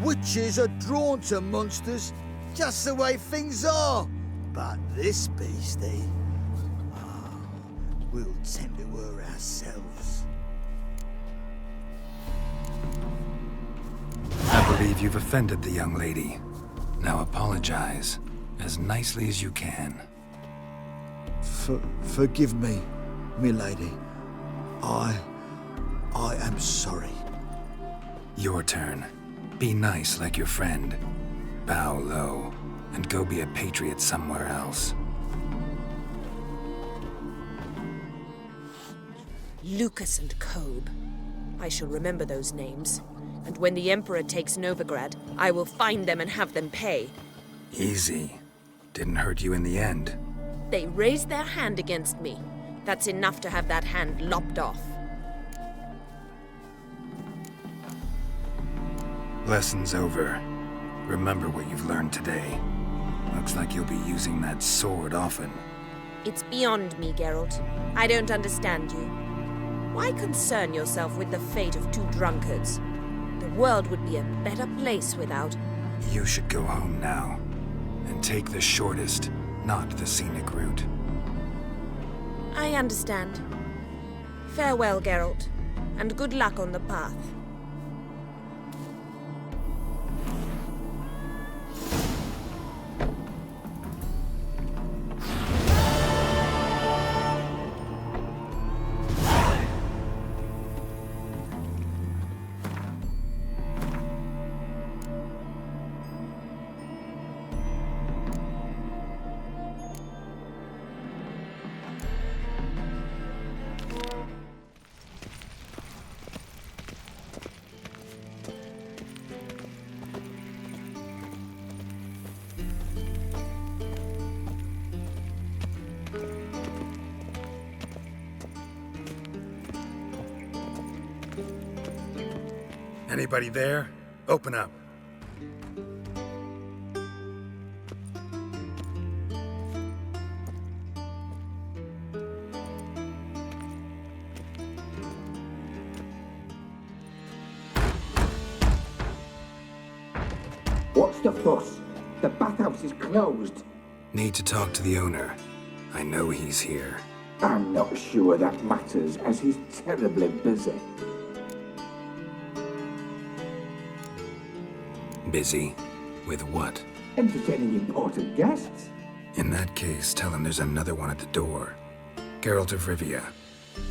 Witches are drawn to monsters, just the way things are. But this beastie, we'll tend to her ourselves. I believe you've offended the young lady. Now apologize, as nicely as you can. Forgive me, milady. I am sorry. Your turn. Be nice like your friend. Bow low, and go be a patriot somewhere else. Lucas and Kobe. I shall remember those names. And when the Emperor takes Novigrad, I will find them and have them pay. Easy. Didn't hurt you in the end. They raised their hand against me. That's enough to have that hand lopped off. Lesson's over. Remember what you've learned today. Looks like you'll be using that sword often. It's beyond me, Geralt. I don't understand you. Why concern yourself with the fate of two drunkards? The world would be a better place without... You should go home now. And take the shortest, not the scenic route. I understand. Farewell, Geralt. And good luck on the path. Anybody there? Open up. What's the fuss? The bathhouse is closed. Need to talk to the owner. I know he's here. I'm not sure that matters, as he's terribly busy. Busy? With what? Entertaining important guests. In that case, tell him there's another one at the door. Geralt of Rivia.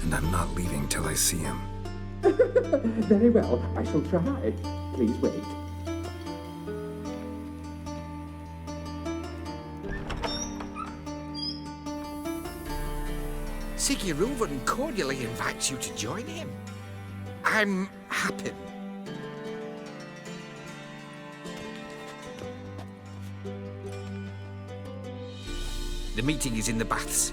And I'm not leaving till I see him. Very well, I shall try. Please wait. Sigurd cordially invites you to join him. I'm happy. The meeting is in the baths.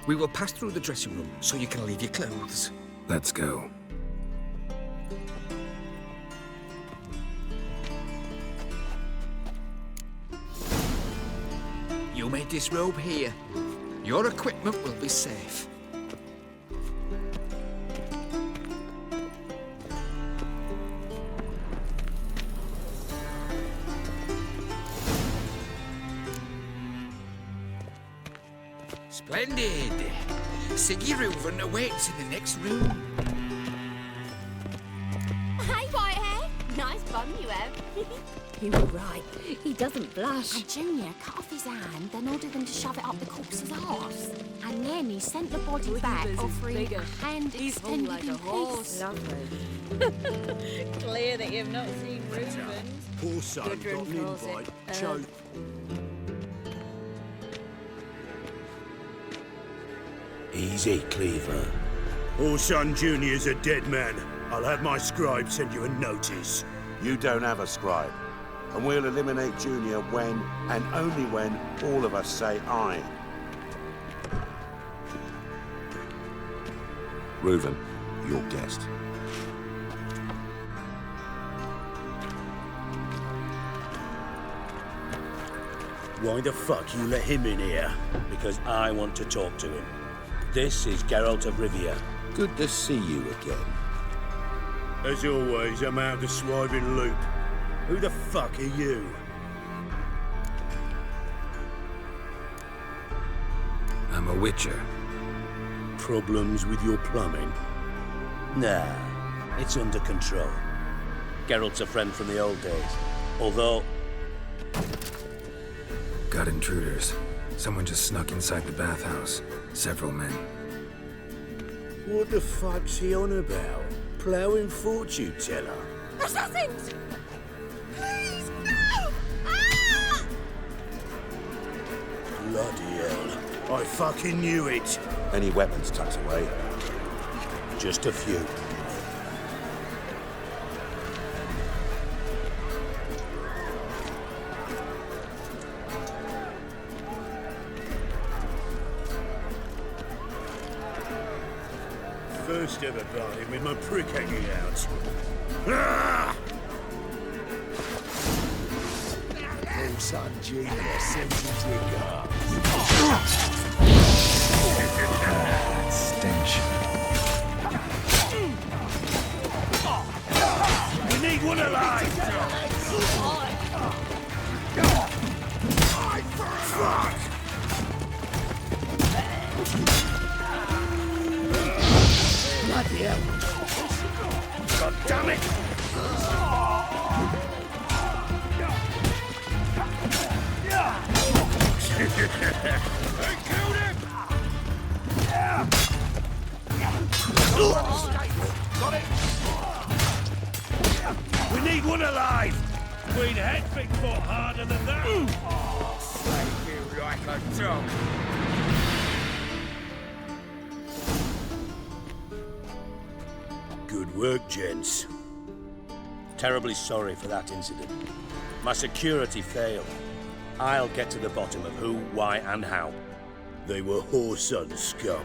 We will pass through the dressing room so you can leave your clothes. Let's go. You may disrobe here. Your equipment will be safe. Splendid! Sigurd awaits in the next room. Hey, Whitehair! Nice bum you have. You were right. He doesn't blush. And Junior cut off his hand, then ordered them to shove it up the corpse's arse. And then he sent the body back, offering a hand extended like a horse. Lovely. Clear that you've not seen Reuben's. Poor son got an invite. Choke. Easy, Cleaver. Orson Jr.'s a dead man. I'll have my scribe send you a notice. You don't have a scribe. And we'll eliminate Junior when, and only when, all of us say aye. Reuven, your guest. Why the fuck you let him in here? Because I want to talk to him. This is Geralt of Rivia. Good to see you again. As always, I'm out of the swiving loop. Who the fuck are you? I'm a witcher. Problems with your plumbing? Nah, it's under control. Geralt's a friend from the old days. Although... Got intruders. Someone just snuck inside the bathhouse. Several men. What the fuck's he on about? Ploughing fortune teller? Assassins! Please, no! Ah! Bloody hell. I fucking knew it. Any weapons tucked away? Just a few. First ever bargain with my prick hanging out. Ah! Oh, son, Junior, sends his regards. Stench. We need one alive! Fuck! Bloody hell! God damn it! They killed him! Got it! We need one alive! We'd head Bigfoot harder than that! Slave you like a dog! Good work, gents. Terribly sorry for that incident. My security failed. I'll get to the bottom of who, why, and how. They were whoreson scum.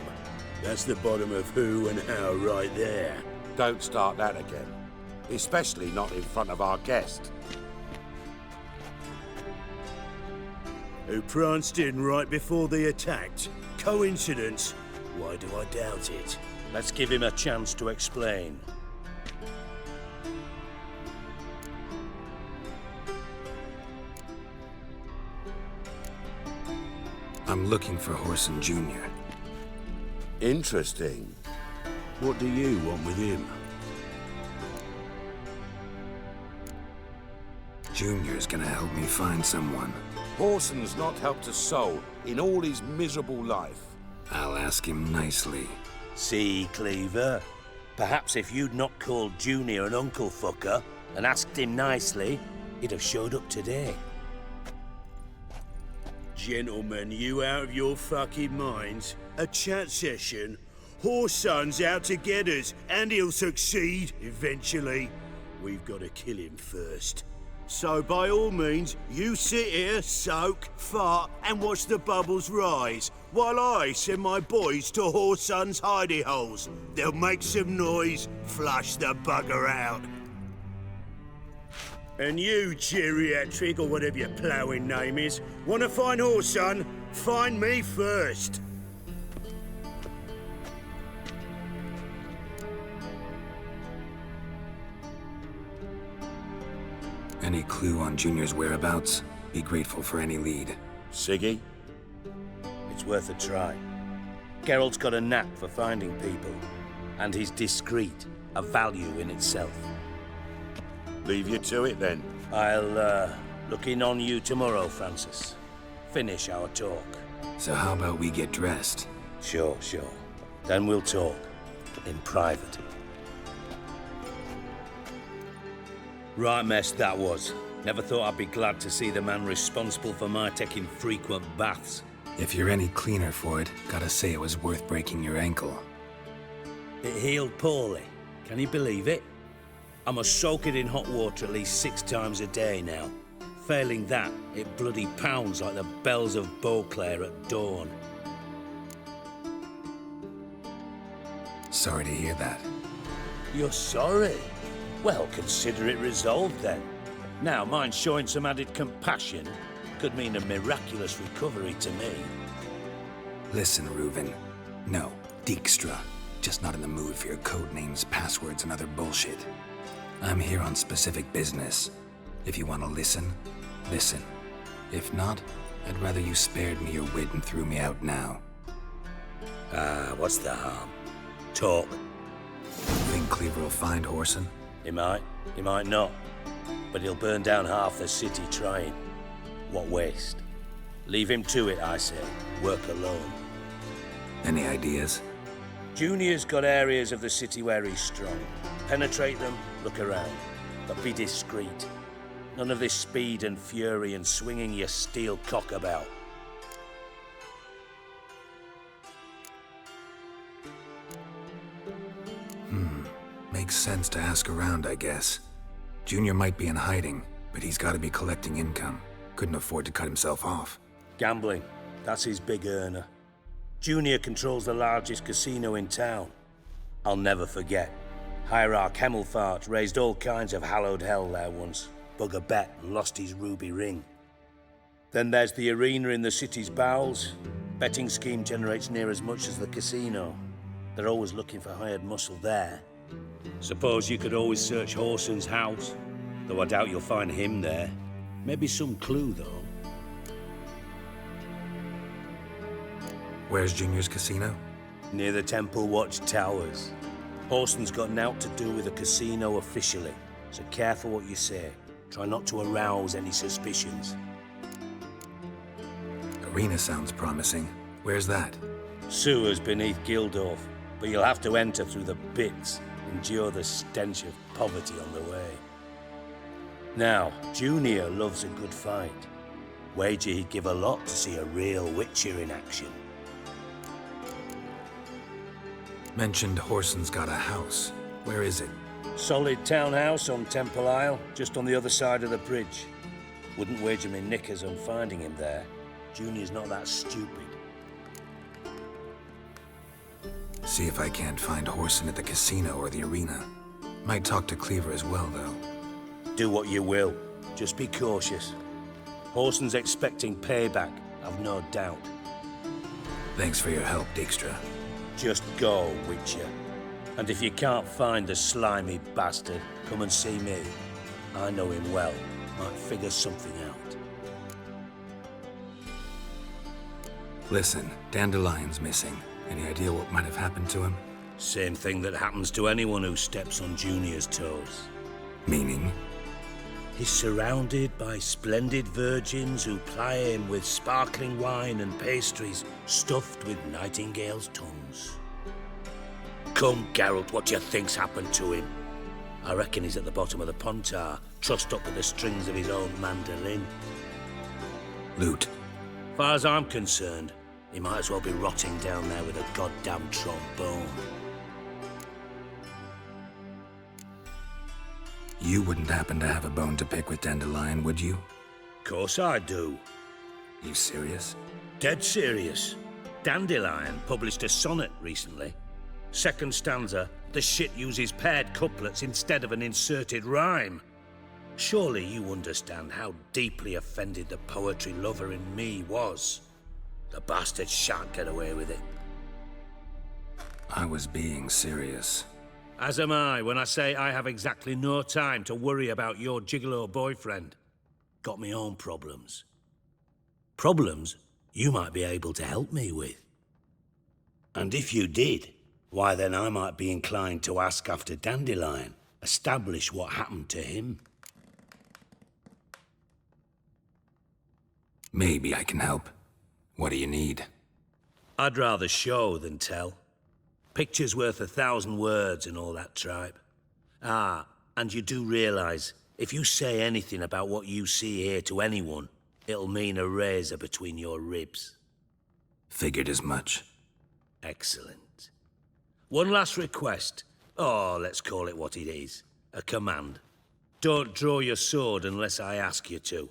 That's the bottom of who and how right there. Don't start that again. Especially not in front of our guest. Who pranced in right before they attacked. Coincidence? Why do I doubt it? Let's give him a chance to explain. I'm looking for Whoreson Jr. Interesting. What do you want with him? Junior's gonna help me find someone. Whoreson's not helped a soul in all his miserable life. I'll ask him nicely. See, Cleaver? Perhaps if you'd not called Junior an uncle fucker and asked him nicely, he'd have showed up today. Gentlemen, you out of your fucking minds? A chat session? Whoreson's out to get us, and he'll succeed, eventually. We've got to kill him first. So by all means, you sit here, soak, fart, and watch the bubbles rise, while I send my boys to Whoreson's hidey holes. They'll make some noise, flush the bugger out. And you, geriatric, or whatever your ploughing name is, want to find Whoreson? Find me first. Any clue on Junior's whereabouts? Be grateful for any lead. Siggy? It's worth a try. Geralt's got a knack for finding people, and he's discreet, a value in itself. Leave you to it, then. I'll, look in on you tomorrow, Francis. Finish our talk. So how about we get dressed? Sure. Then we'll talk. In private. Right mess that was. Never thought I'd be glad to see the man responsible for my taking frequent baths. If you're any cleaner for it, gotta say it was worth breaking your ankle. It healed poorly. Can you believe it? I must soak it in hot water at least 6 times a day now. Failing that, it bloody pounds like the bells of Beauclair at dawn. Sorry to hear that. You're sorry? Well, consider it resolved then. Now, mind showing some added compassion could mean a miraculous recovery to me. Listen, Reuven. No, Dijkstra. Just not in the mood for your code names, passwords, and other bullshit. I'm here on specific business. If you want to listen, listen. If not, I'd rather you spared me your wit and threw me out now. What's the harm? Talk. Think Cleaver will find Whoreson? He might not. But he'll burn down half the city trying. What waste. Leave him to it, I say. Work alone. Any ideas? Junior's got areas of the city where he's strong. Penetrate them, look around. But be discreet. None of this speed and fury and swinging your steel cock about. Makes sense to ask around, I guess. Junior might be in hiding, but he's got to be collecting income. Couldn't afford to cut himself off. Gambling. That's his big earner. Junior controls the largest casino in town. I'll never forget. Hierarch Hemmelfart raised all kinds of hallowed hell there once. Bugger bet and lost his ruby ring. Then there's the arena in the city's bowels. Betting scheme generates near as much as the casino. They're always looking for hired muscle there. Suppose you could always search Horson's house, though I doubt you'll find him there. Maybe some clue, though. Where's Junior's casino? Near the Temple Watch Towers. Horson's got naught to do with the casino officially, so careful what you say. Try not to arouse any suspicions. Arena sounds promising. Where's that? Sewers beneath Gildorf, but you'll have to enter through the bits, endure the stench of poverty on the way. Now, Junior loves a good fight. Wager he'd give a lot to see a real Witcher in action. Mentioned Horson's got a house. Where is it? Solid townhouse on Temple Isle, just on the other side of the bridge. Wouldn't wager me knickers on finding him there. Junior's not that stupid. See if I can't find Horson at the casino or the arena. Might talk to Cleaver as well, though. Do what you will. Just be cautious. Horson's expecting payback, I've no doubt. Thanks for your help, Dijkstra. Just go, Witcher. And if you can't find the slimy bastard, come and see me. I know him well. Might figure something out. Listen, Dandelion's missing. Any idea what might have happened to him? Same thing that happens to anyone who steps on Junior's toes. Meaning? He's surrounded by splendid virgins who ply him with sparkling wine and pastries stuffed with nightingales' tongues. Come, Geralt, what do you think's happened to him? I reckon he's at the bottom of the Pontar, trussed up with the strings of his own mandolin. Loot. Far as I'm concerned, he might as well be rotting down there with a goddamn trombone. You wouldn't happen to have a bone to pick with Dandelion, would you? Course I do. You serious? Dead serious. Dandelion published a sonnet recently. Second stanza, the shit uses paired couplets instead of an inserted rhyme. Surely you understand how deeply offended the poetry lover in me was. The bastard shan't get away with it. I was being serious. As am I when I say I have exactly no time to worry about your gigolo boyfriend. Got me own problems. Problems you might be able to help me with. And if you did, why then I might be inclined to ask after Dandelion, establish what happened to him. Maybe I can help. What do you need? I'd rather show than tell. Picture's worth 1,000 words and all that tripe. Ah, and you do realize, if you say anything about what you see here to anyone, it'll mean a razor between your ribs. Figured as much. Excellent. One last request. Oh, let's call it what it is. A command. Don't draw your sword unless I ask you to.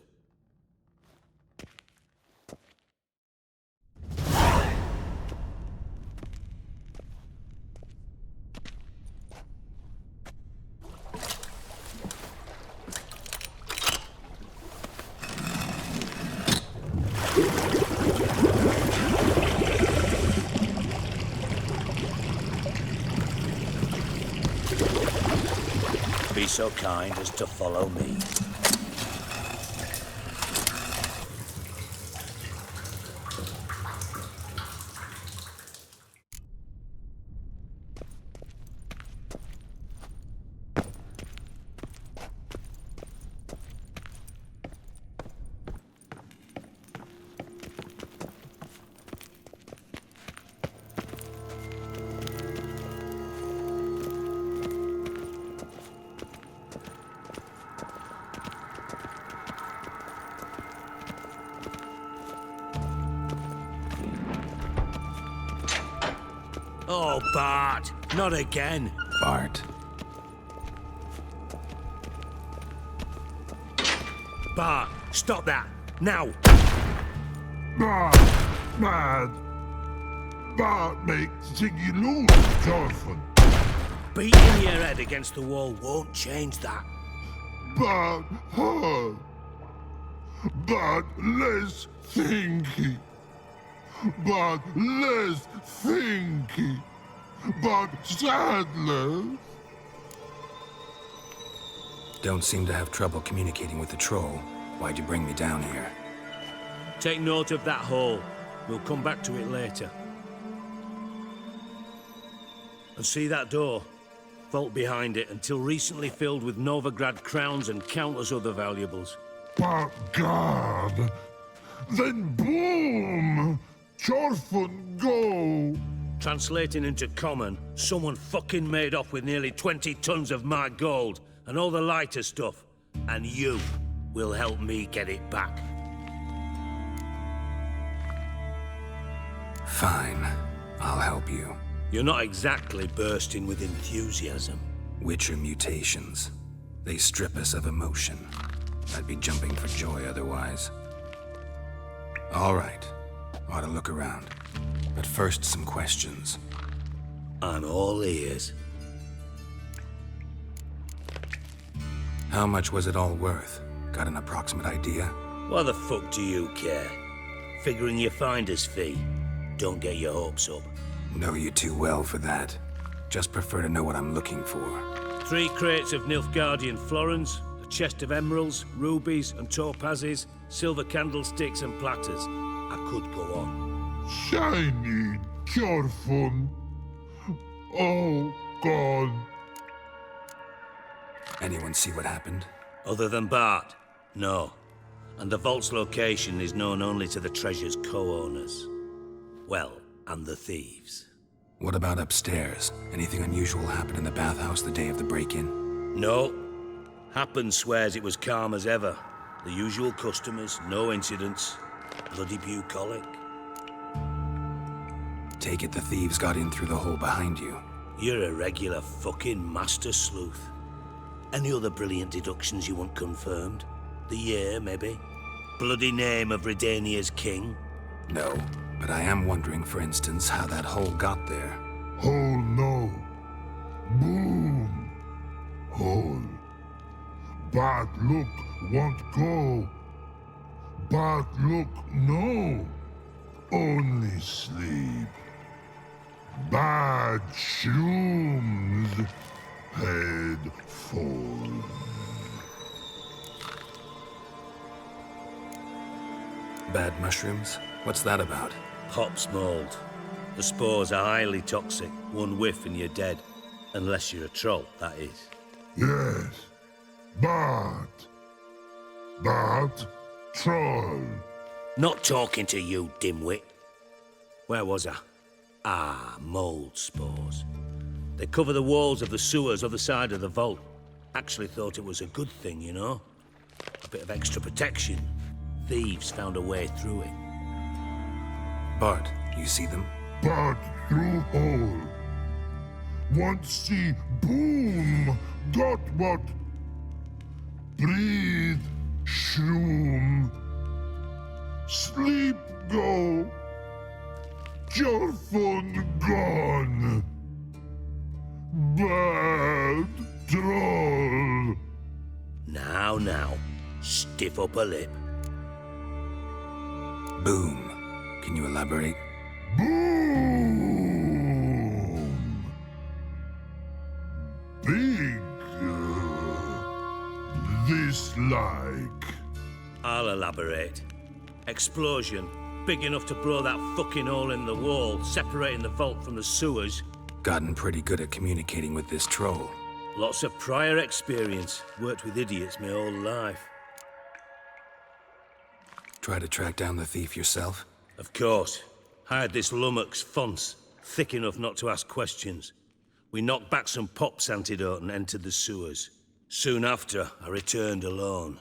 Be so kind as to follow me. Oh, Bart, not again. Bart. Bart, stop that! Now! Mad! Bart makes Ziggy lose, Jorfun. Beating your head against the wall won't change that. But hard. But less thinky. But less thinky. But sadless. Don't seem to have trouble communicating with the troll. Why'd you bring me down here? Take note of that hole. We'll come back to it later. And see that door? Vault behind it, until recently filled with Novigrad crowns and countless other valuables. But God! Then boom! Jorfun go! Translating into common, someone fucking made off with nearly 20 tons of my gold and all the lighter stuff. And you will help me get it back. Fine. I'll help you. You're not exactly bursting with enthusiasm. Witcher mutations. They strip us of emotion. I'd be jumping for joy otherwise. All right. Ought to look around. But first, some questions. I'm all ears. How much was it all worth? Got an approximate idea? Why the fuck do you care? Figuring your finder's fee. Don't get your hopes up. Know you too well for that. Just prefer to know what I'm looking for. 3 crates of Nilfgaardian florins, a chest of emeralds, rubies and topazes, silver candlesticks and platters. I could go on. Shiny Jorfun. Oh, God. Anyone see what happened? Other than Bart? No. And the vault's location is known only to the treasure's co-owners. Well, and the thieves. What about upstairs? Anything unusual happened in the bathhouse the day of the break-in? No. Happen swears it was calm as ever. The usual customers, no incidents. Bloody bucolic. Take it the thieves got in through the hole behind you. You're a regular fucking master sleuth. Any other brilliant deductions you want confirmed? The year, maybe? Bloody name of Redania's king? No, but I am wondering, for instance, how that hole got there. Hole no. Boom. Hole. Bad look won't go. Bad look no. Only sleep. Bad shrooms. Head fall. Bad mushrooms? What's that about? Pop's mold. The spores are highly toxic. One whiff and you're dead. Unless you're a troll, that is. Yes. Bad. Bad troll. Not talking to you, dimwit. Where was I? Ah, mold spores. They cover the walls of the sewers other side of the vault. Actually thought it was a good thing, you know? A bit of extra protection. Thieves found a way through it. Bart, you see them? Bart through hole. Want see boom. Got what? Breathe. Shroom. Sleep go. Jorfun gone. Bad troll. Now, stiff up a lip. Boom. Can you elaborate? Boom. Big. This like. I'll elaborate. Explosion. Big enough to blow that fucking hole in the wall, separating the vault from the sewers. Gotten pretty good at communicating with this troll. Lots of prior experience. Worked with idiots my whole life. Try to track down the thief yourself? Of course. Hired this lummox, Fonce, thick enough not to ask questions. We knocked back some Pop's antidote and entered the sewers. Soon after, I returned alone.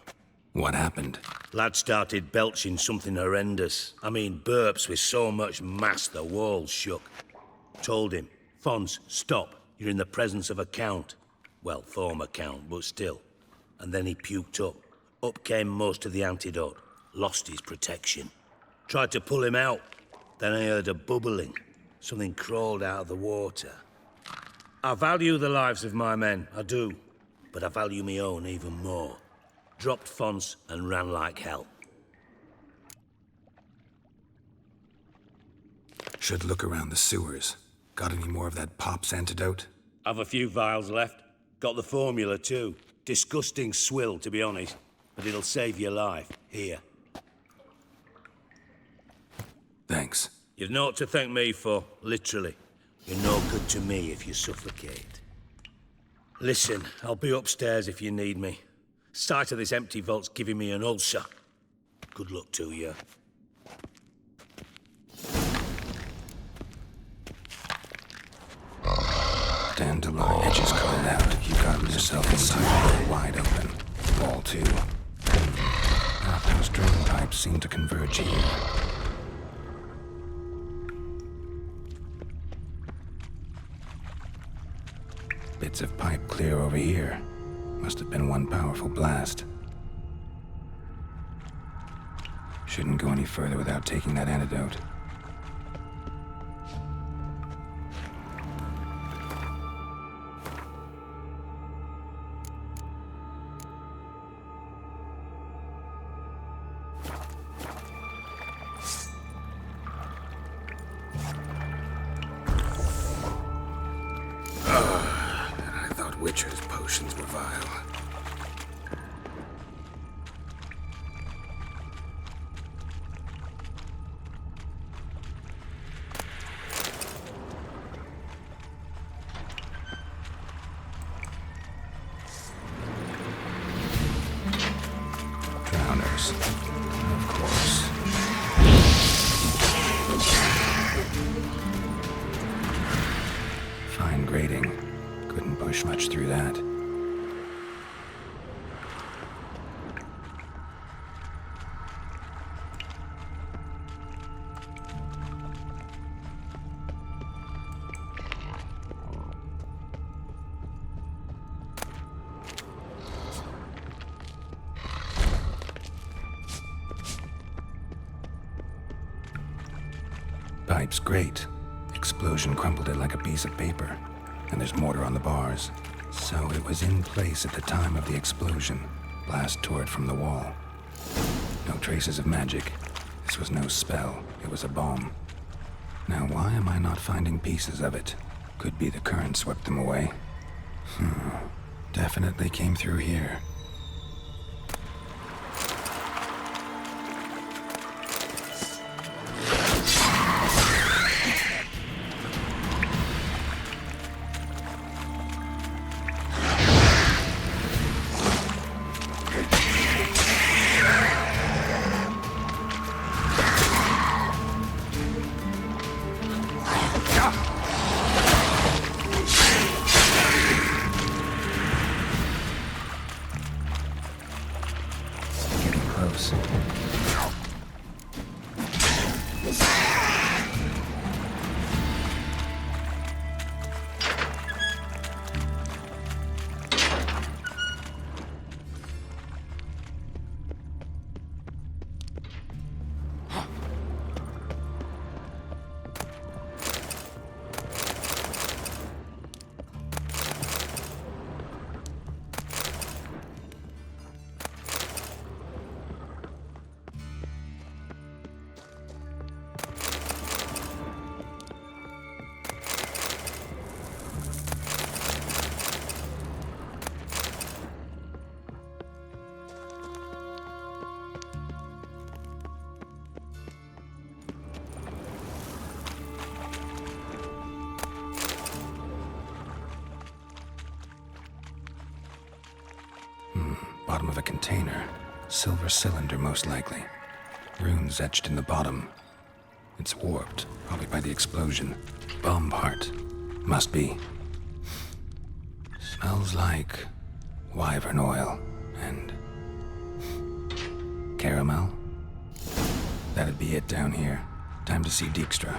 What happened? Lad started belching something horrendous. I mean, burps with so much mass the walls shook. Told him, Fonce, stop. You're in the presence of a count. Well, former count, but still. And then he puked up. Up came most of the antidote. Lost his protection. Tried to pull him out. Then I heard a bubbling. Something crawled out of the water. I value the lives of my men, I do. But I value my own even more. Dropped fonts and ran like hell. Should look around the sewers. Got any more of that Pop's antidote? I've a few vials left. Got the formula too. Disgusting swill, to be honest. But it'll save your life. Here. Thanks. You've naught to thank me for, literally. You're no good to me if you suffocate. Listen, I'll be upstairs if you need me. Sight of this empty vault's giving me an ulcer. Good luck to you. Dandelion edges curled out. You got yourself inside, wide open. Wall two. Those drain pipes seem to converge here. Bits of pipe clear over here. Must have been one powerful blast. Shouldn't go any further without taking that antidote. Witcher's potions were vile. Drowners, of course. Fine grating. Couldn't push much through that. Pipe's great. Explosion crumpled it like a piece of paper. And there's mortar on the bars. So it was in place at the time of the explosion. Blast tore it from the wall. No traces of magic. This was no spell. It was a bomb. Now why am I not finding pieces of it? Could be the current swept them away. Definitely came through here. Bottom of a container. Silver cylinder, most likely. Runes etched in the bottom. It's warped, probably by the explosion. Bomb part. Must be. Smells like wyvern oil and caramel. That'd be it down here. Time to see Dijkstra.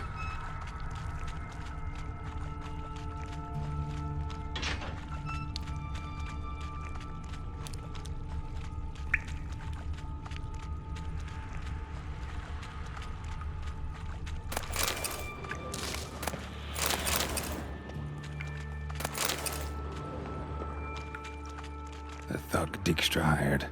thug Dijkstra hired.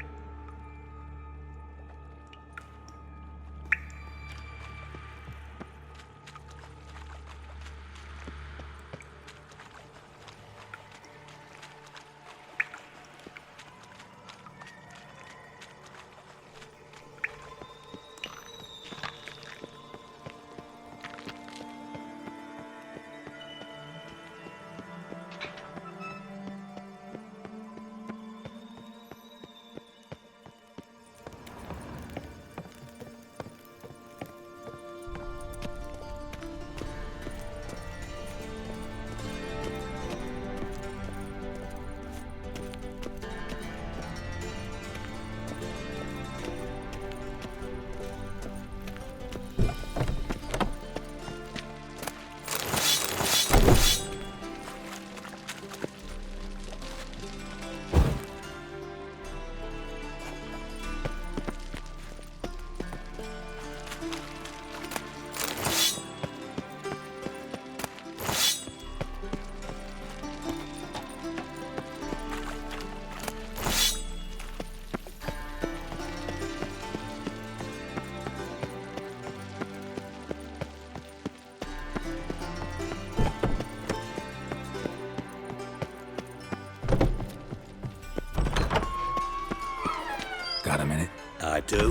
Got a minute? I do.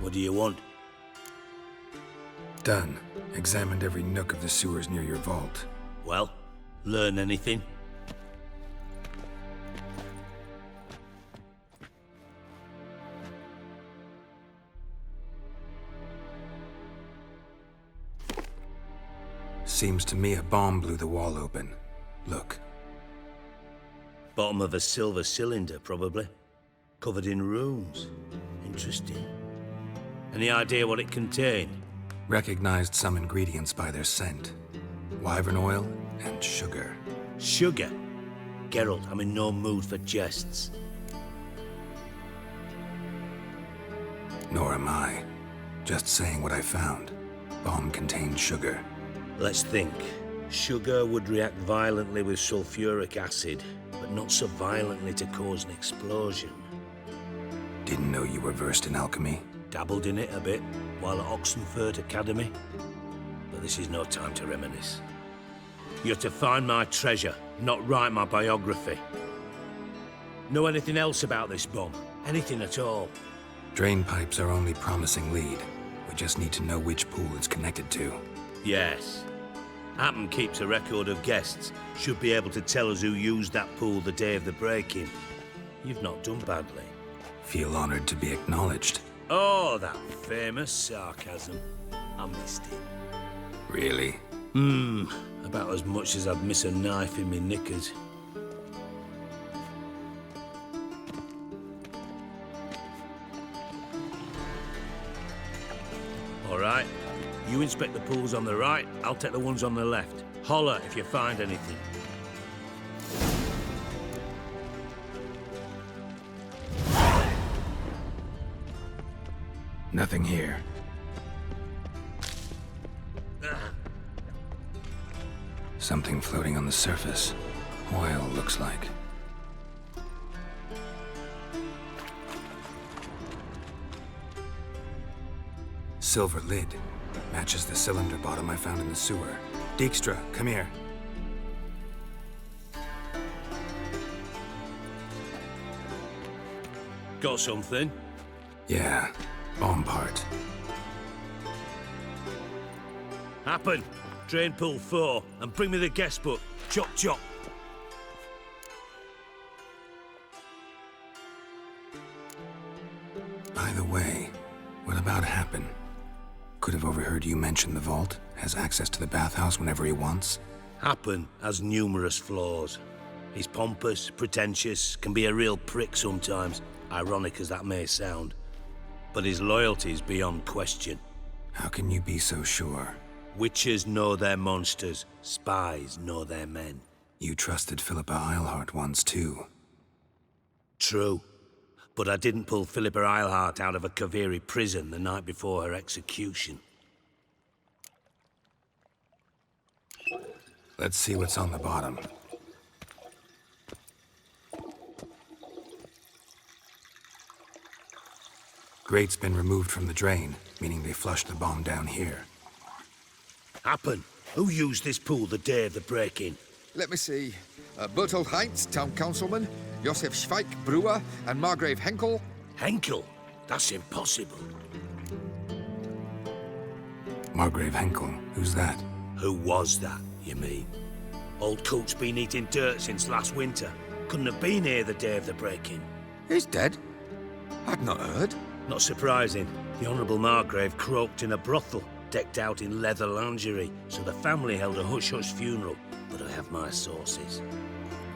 What do you want? Done. Examined every nook of the sewers near your vault. Well, learn anything? Seems to me a bomb blew the wall open. Look. Bottom of a silver cylinder, probably. Covered in runes. Interesting. Any idea what it contained? Recognized some ingredients by their scent. Wyvern oil and sugar. Sugar? Geralt, I'm in no mood for jests. Nor am I. Just saying what I found. Bomb contained sugar. Let's think. Sugar would react violently with sulfuric acid, but not so violently to cause an explosion. Didn't know you were versed in alchemy. Dabbled in it a bit while at Oxenford Academy. But this is no time to reminisce. You're to find my treasure, not write my biography. Know anything else about this bomb? Anything at all? Drain pipes are only promising lead. We just need to know which pool it's connected to. Yes. Appen keeps a record of guests. Should be able to tell us who used that pool the day of the break-in. You've not done badly. Feel honored to be acknowledged. Oh, that famous sarcasm. I missed it. Really? About as much as I'd miss a knife in me knickers. All right. You inspect the pools on the right, I'll take the ones on the left. Holler if you find anything. Nothing here. Something floating on the surface. Oil, looks like. Silver lid. Matches the cylinder bottom I found in the sewer. Dijkstra, come here. Got something? Yeah, bomb part. Happen. Drain pool 4, and bring me the guest book. Chop chop. By the way, what about Happen? Could have overheard you mention the vault. Has access to the bathhouse whenever he wants. Happen has numerous flaws. He's pompous, pretentious, can be a real prick sometimes, ironic as that may sound. But his loyalty's beyond question. How can you be so sure? Witches know their monsters, spies know their men. You trusted Philippa Eilhart once too. True. But I didn't pull Philippa Eilhart out of a Kaviri prison the night before her execution. Let's see what's on the bottom. Grate's been removed from the drain, meaning they flushed the bomb down here. Happen. Who used this pool the day of the break-in? Let me see. Bertold Heinz, town councilman, Josef Schweik, brewer, and Margrave Henkel. Henkel? That's impossible. Margrave Henkel? Who's that? Who was that, you mean? Old Coot's been eating dirt since last winter. Couldn't have been here the day of the break-in. He's dead? I'd not heard. Not surprising. The Honourable Margrave croaked in a brothel, decked out in leather lingerie, so the family held a hush-hush funeral. But I have my sources.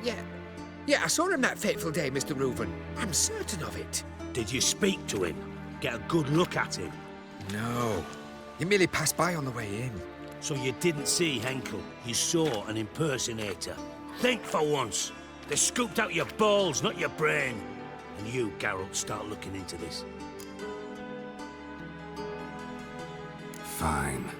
Yeah, I saw him that fateful day, Mr. Reuven. I'm certain of it. Did you speak to him? Get a good look at him? No. He merely passed by on the way in. So you didn't see Henkel. You saw an impersonator. Think for once. They scooped out your balls, not your brain. And you, Geralt, start looking into this. Fine.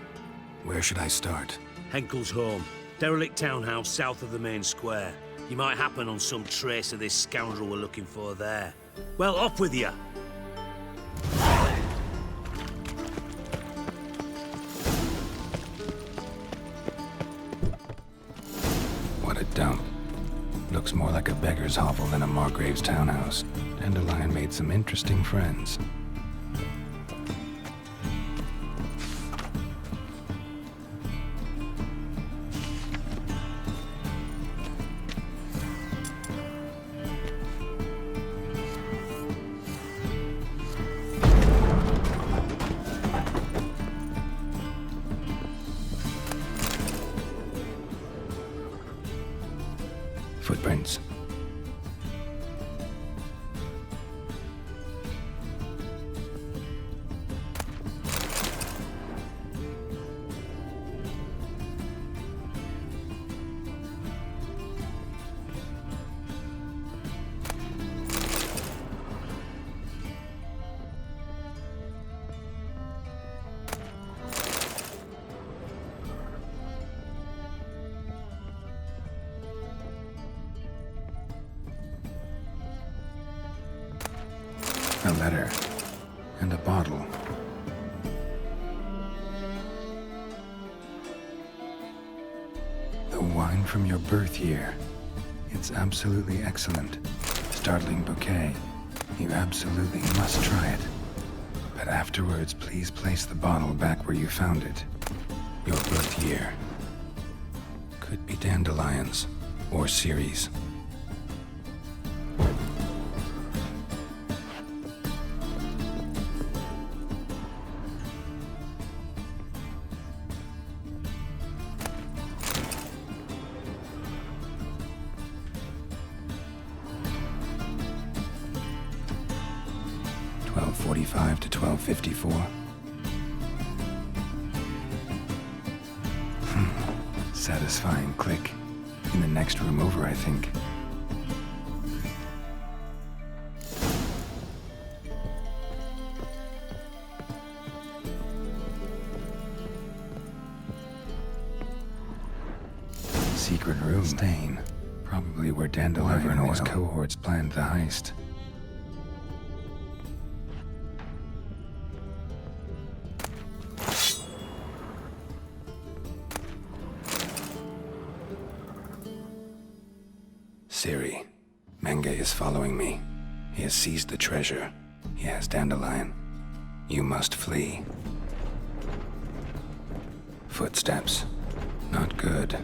Where should I start? Henkel's home. Derelict townhouse south of the main square. You might happen on some trace of this scoundrel we're looking for there. Well, off with you! What a dump. Looks more like a beggar's hovel than a Margrave's townhouse. Dandelion made some interesting friends. Footprints. A letter. And a bottle. The wine from your birth year. It's absolutely excellent. Startling bouquet. You absolutely must try it. But afterwards, please place the bottle back where you found it. Your birth year. Could be dandelions. Or Ciri's. .45 to 12:54. Satisfying click. In the next room over, I think. Secret room. Stain. Probably where Dandelion and his cohorts planned the heist. Ciri. Menge is following me. He has seized the treasure. He has Dandelion. You must flee. Footsteps. Not good.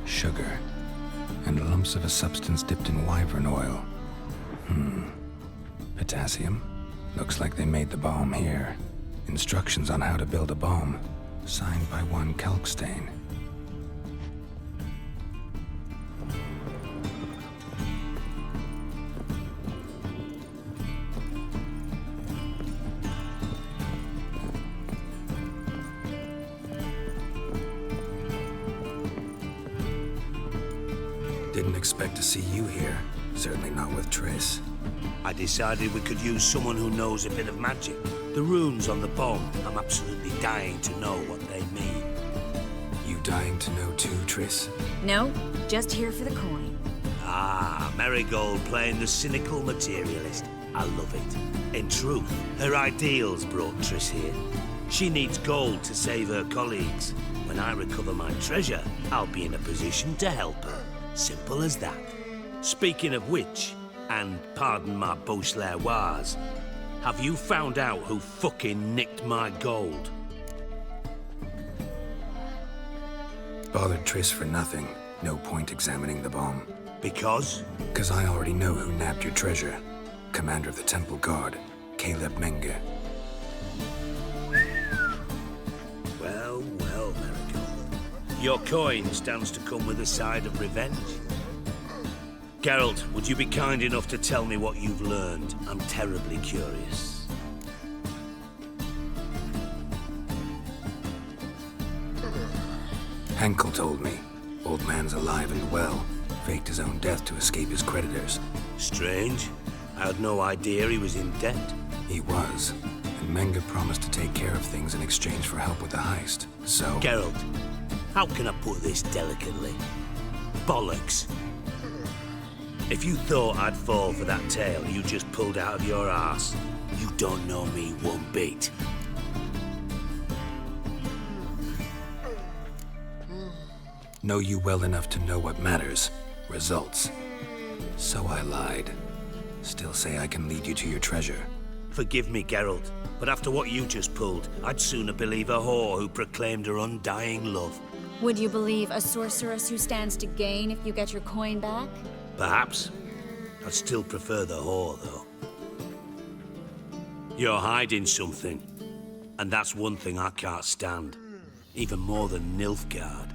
Sugar. And lumps of a substance dipped in wyvern oil. Potassium? Looks like they made the bomb here. Instructions on how to build a bomb. Signed by one Kalkstain. Didn't expect to see you here. Certainly not with Triss. I decided we could use someone who knows a bit of magic. The runes on the bomb, I'm absolutely dying to know what they mean. You dying to know too, Triss? No, just here for the coin. Ah, Marigold playing the cynical materialist. I love it. In truth, her ideals brought Triss here. She needs gold to save her colleagues. When I recover my treasure, I'll be in a position to help her. Simple as that. Speaking of which, and pardon my Beauclervoise, have you found out who fucking nicked my gold? Bothered Triss for nothing. No point examining the bomb. Because? Because I already know who nabbed your treasure. Commander of the Temple Guard, Caleb Menge. Well, well, Marigold. Your coin stands to come with a side of revenge. Geralt, would you be kind enough to tell me what you've learned? I'm terribly curious. Henkel told me. Old man's alive and well. Faked his own death to escape his creditors. Strange. I had no idea he was in debt. He was. And Menge promised to take care of things in exchange for help with the heist. So... Geralt, how can I put this delicately? Bollocks. If you thought I'd fall for that tale you just pulled out of your arse, you don't know me one bit. Know you well enough to know what matters. Results. So I lied. Still say I can lead you to your treasure. Forgive me, Geralt, but after what you just pulled, I'd sooner believe a whore who proclaimed her undying love. Would you believe a sorceress who stands to gain if you get your coin back? Perhaps. I'd still prefer the whore, though. You're hiding something, and that's one thing I can't stand. Even more than Nilfgaard.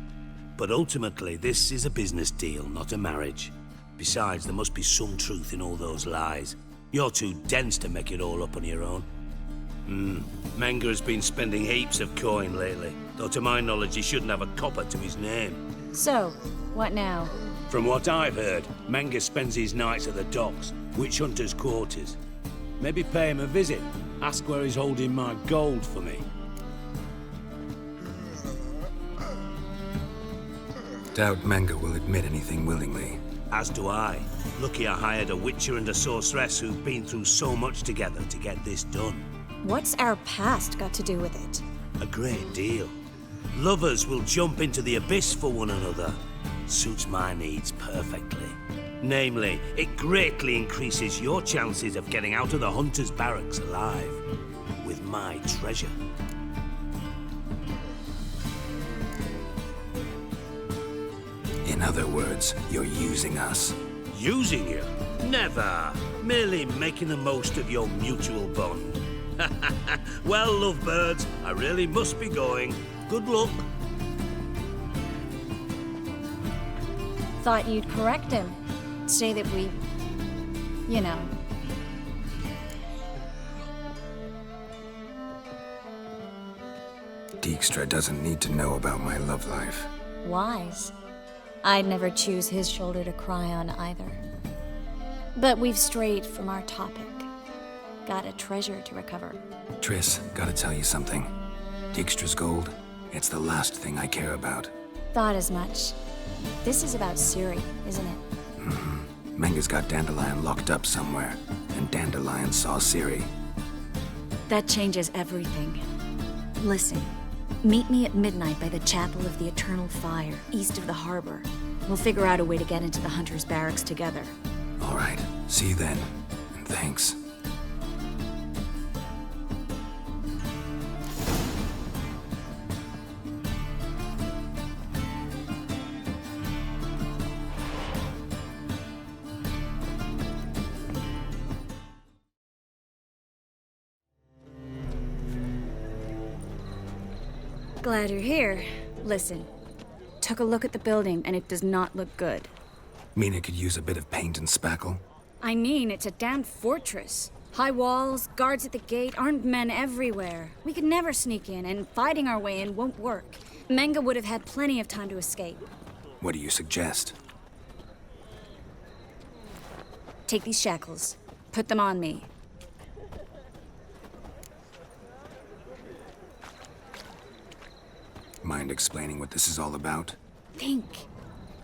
But ultimately, this is a business deal, not a marriage. Besides, there must be some truth in all those lies. You're too dense to make it all up on your own. Menge has been spending heaps of coin lately, though to my knowledge he shouldn't have a copper to his name. So, what now? From what I've heard, Menge spends his nights at the docks, witch hunters' quarters. Maybe pay him a visit, ask where he's holding my gold for me. Doubt Menge will admit anything willingly. As do I. Lucky I hired a witcher and a sorceress who've been through so much together to get this done. What's our past got to do with it? A great deal. Lovers will jump into the abyss for one another. Suits my needs perfectly. Namely, it greatly increases your chances of getting out of the hunter's barracks alive. With my treasure. In other words, you're using us. Using you? Never. Merely making the most of your mutual bond. Well, lovebirds, I really must be going. Good luck. Thought you'd correct him. Say that we... you know. Dijkstra doesn't need to know about my love life. Wise. I'd never choose his shoulder to cry on either. But we've strayed from our topic. Got a treasure to recover. Triss, gotta tell you something. Dijkstra's gold, it's the last thing I care about. Thought as much. This is about Ciri, isn't it? Menge's got Dandelion locked up somewhere, and Dandelion saw Ciri. That changes everything. Listen, meet me at midnight by the Chapel of the Eternal Fire, east of the harbor. We'll figure out a way to get into the Hunter's Barracks together. All right, see you then, and thanks. Glad you're here. Listen, took a look at the building and it does not look good. Mean it could use a bit of paint and spackle? I mean, it's a damn fortress. High walls, guards at the gate, armed men everywhere. We could never sneak in, and fighting our way in won't work. Menge would have had plenty of time to escape. What do you suggest? Take these shackles. Put them on me. Mind explaining what this is all about? Think.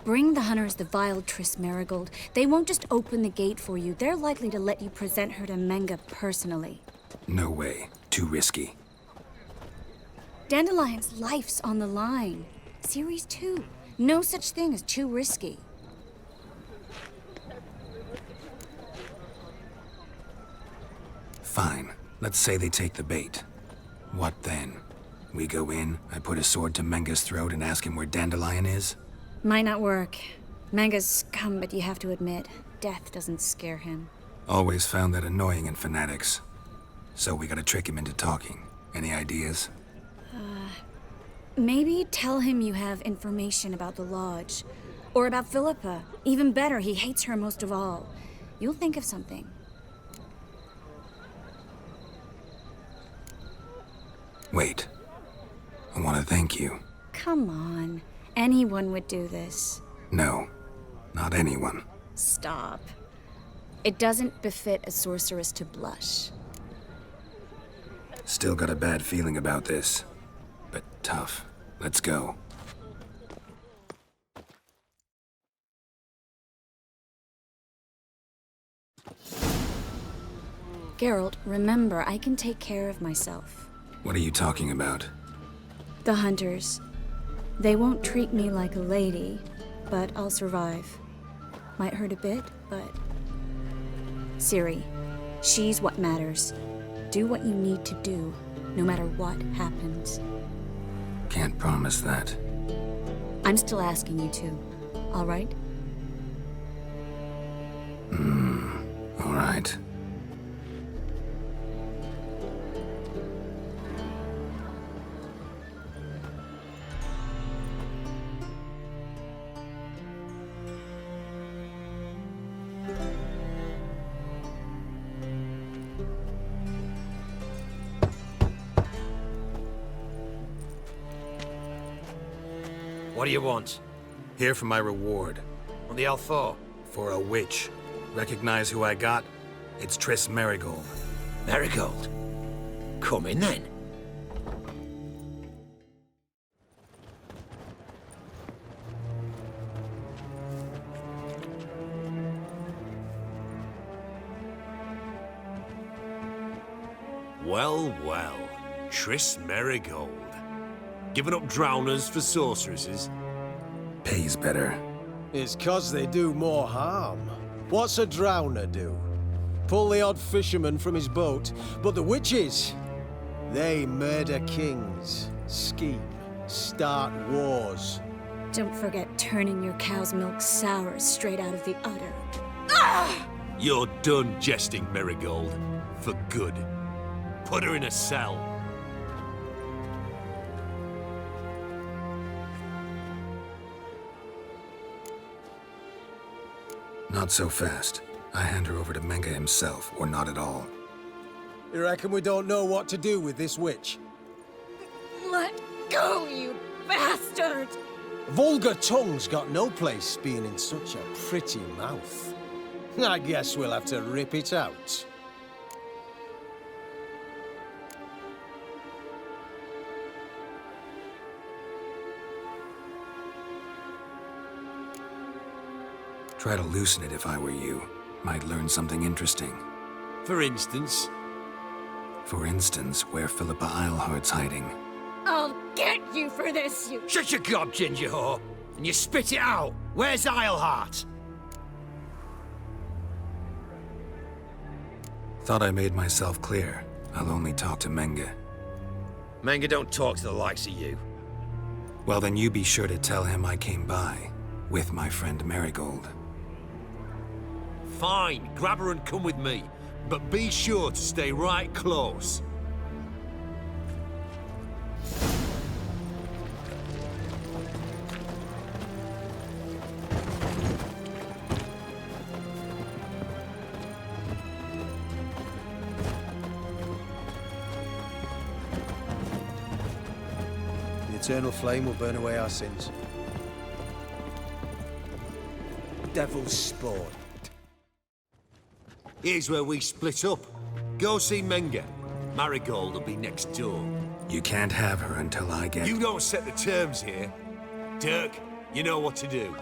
Bring the hunters the vile Triss Marigold. They won't just open the gate for you. They're likely to let you present her to Menga personally. No way. Too risky. Dandelion's life's on the line. Series 2. No such thing as too risky. Fine. Let's say they take the bait. What then? We go in, I put a sword to Menga's throat and ask him where Dandelion is? Might not work. Menga's scum, but you have to admit, death doesn't scare him. Always found that annoying in fanatics. So we gotta trick him into talking. Any ideas? Maybe tell him you have information about the Lodge. Or about Philippa. Even better, he hates her most of all. You'll think of something. Wait. I want to thank you. Come on. Anyone would do this. No. Not anyone. Stop. It doesn't befit a sorceress to blush. Still got a bad feeling about this. But tough. Let's go. Geralt, remember, I can take care of myself. What are you talking about? The hunters. They won't treat me like a lady, but I'll survive. Might hurt a bit, but... Ciri, she's what matters. Do what you need to do, no matter what happens. Can't promise that. I'm still asking you to, all right? All right. What do you want? Here for my reward. What the hell for? For a witch. Recognize who I got? It's Triss Marigold. Marigold? Come in then. Well, well. Triss Marigold. Giving up drowners for sorceresses? Pays better. It's 'cause they do more harm. What's a drowner do? Pull the odd fisherman from his boat, but the witches, they murder kings, scheme, start wars. Don't forget turning your cow's milk sour straight out of the udder. You're done jesting, Marigold. For good. Put her in a cell. Not so fast. I hand her over to Menga himself, or not at all. You reckon we don't know what to do with this witch? Let go, you bastard! Vulgar tongue's got no place being in such a pretty mouth. I guess we'll have to rip it out. Try to loosen it if I were you. Might learn something interesting. For instance? For instance, where Philippa Eilhart's hiding. I'll get you for this, you... Shut your gob, ginger whore, and you spit it out. Where's Eilhart? Thought I made myself clear. I'll only talk to Menga. Menga don't talk to the likes of you. Well, then you be sure to tell him I came by. With my friend Marigold. Fine, grab her and come with me. But be sure to stay right close. The eternal flame will burn away our sins. Devil's spawn. Here's where we split up. Go see Menga. Marigold will be next door. You can't have her until I get... You don't set the terms here. Dirk, you know what to do.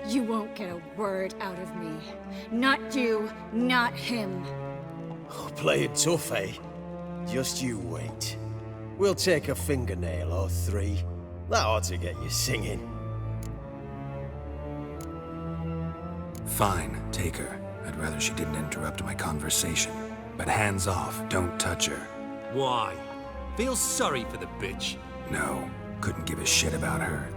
You won't get a word out of me. Not you, not him. Oh, play it tough, eh? Just you wait. We'll take a fingernail or three. That ought to get you singing. Fine, take her. I'd rather she didn't interrupt my conversation. But hands off, don't touch her. Why? Feel sorry for the bitch? No, couldn't give a shit about her.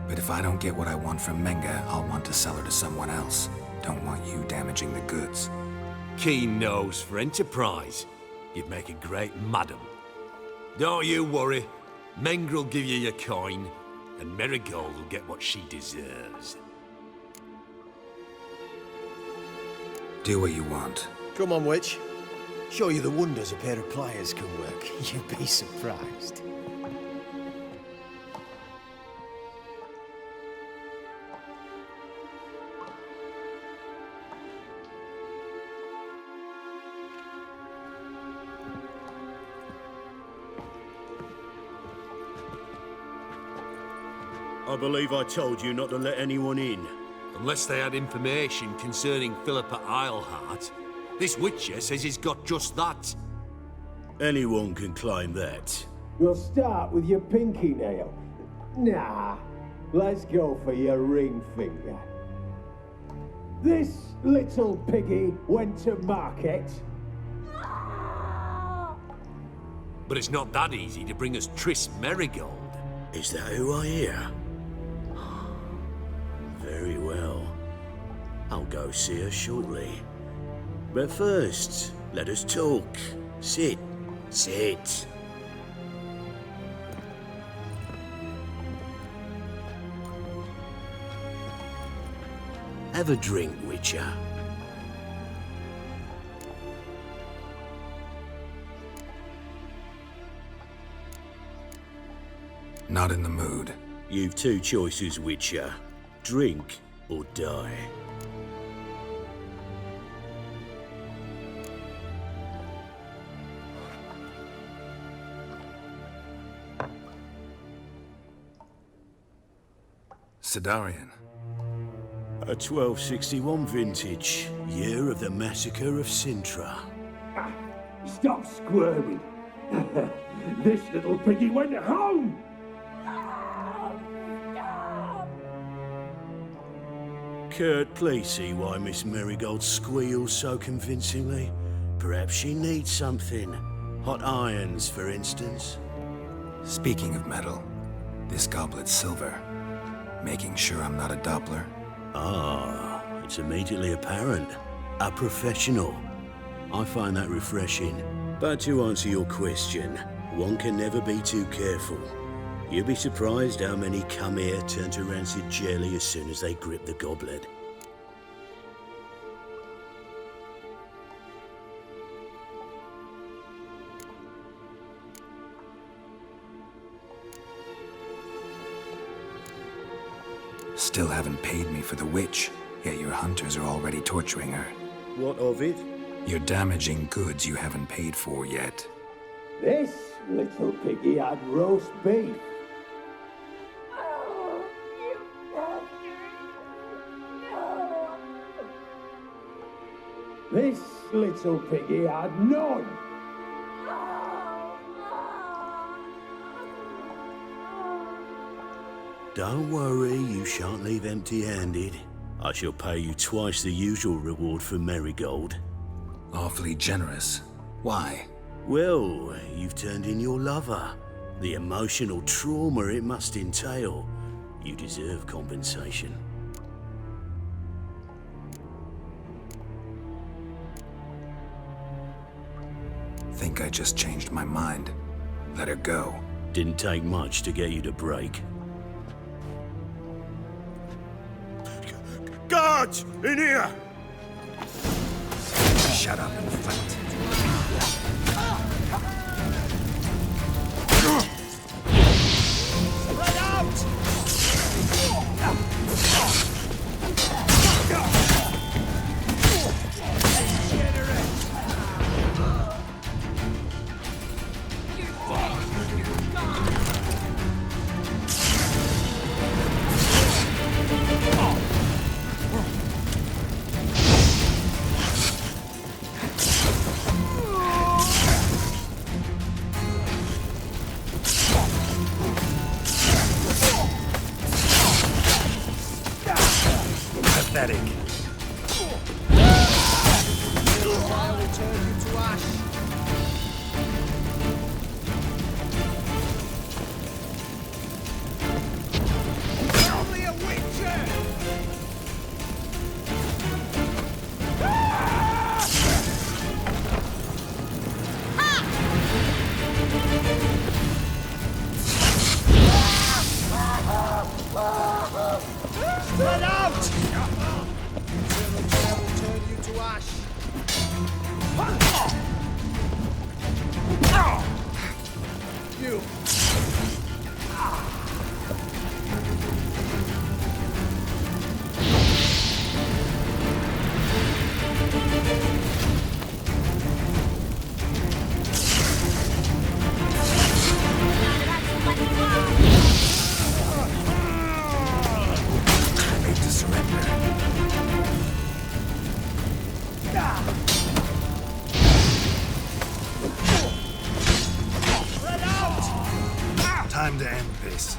But if I don't get what I want from Menga, I'll want to sell her to someone else. Don't want you damaging the goods. Keen nose for enterprise. You'd make a great madam. Don't you worry. Mengrel will give you your coin, and Marigold will get what she deserves. Do what you want. Come on, witch. Show you the wonders a pair of pliers can work. You'd be surprised. I believe I told you not to let anyone in. Unless they had information concerning Philippa Eilhart. This witcher says he's got just that. Anyone can claim that. We'll start with your pinky nail. Nah, let's go for your ring finger. This little piggy went to market. But it's not that easy to bring us Triss Marigold. Is that who I hear? Very well. I'll go see her shortly. But first, let us talk. Sit. Sit. Have a drink, Witcher. Not in the mood. You've two choices, Witcher. Drink or die. Sidarian. A 1261 vintage, year of the massacre of Sintra. Stop squirming. This little piggy went home. Kurt, please see why Miss Marigold squeals so convincingly. Perhaps she needs something. Hot irons, for instance. Speaking of metal, this goblet's silver. Making sure I'm not a Doppler. Ah, it's immediately apparent. A professional. I find that refreshing. But to answer your question, one can never be too careful. You'd be surprised how many come here turn to rancid jelly as soon as they grip the goblet. Still haven't paid me for the witch, yet your hunters are already torturing her. What of it? You're damaging goods you haven't paid for yet. This little piggy had roast beef. This little piggy had none. Don't worry, you shan't leave empty-handed. I shall pay you twice the usual reward for Marigold. Awfully generous. Why? Well, you've turned in your lover. The emotional trauma it must entail. You deserve compensation. Think I just changed my mind. Let her go. Didn't take much to get you to break. Guards! In here! Shut up and fight. Spread out! magic. I will turn you to ash. Only a witcher! Spread out! Eternal fire will turn you to ash. You. Made to surrender. Time to end this.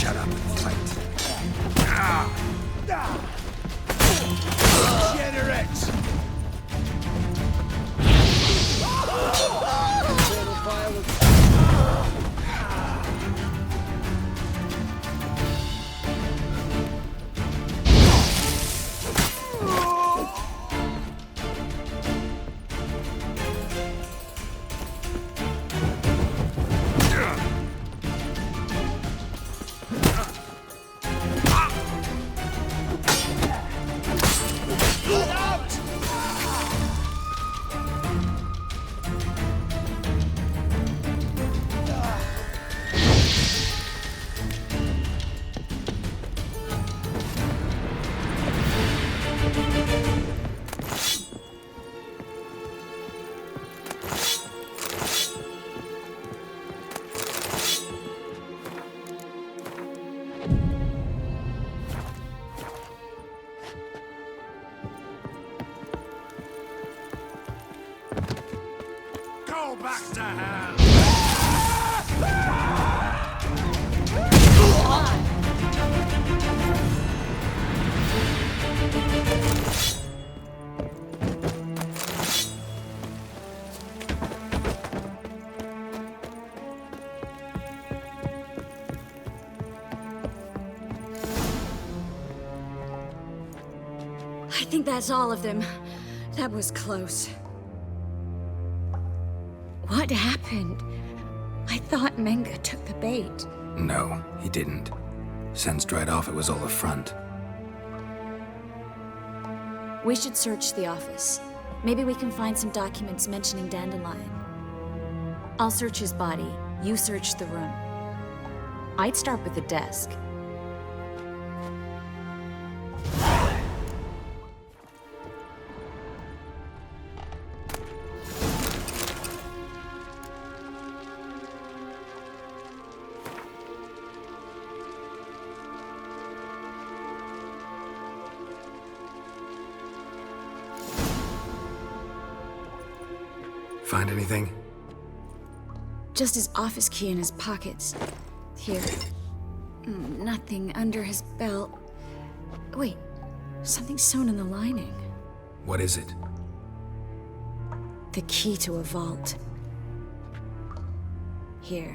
Shut up and fight. Generate! Eternal fire will... Go back to hell! I think that's all of them. That was close. What happened? I thought Menga took the bait. No, he didn't. Sensed right off it was all a front. We should search the office. Maybe we can find some documents mentioning Dandelion. I'll search his body. You search the room. I'd start with the desk. Find anything? Just his office key in his pockets. Here. Nothing under his belt. Wait, something sewn in the lining. What is it? The key to a vault. Here,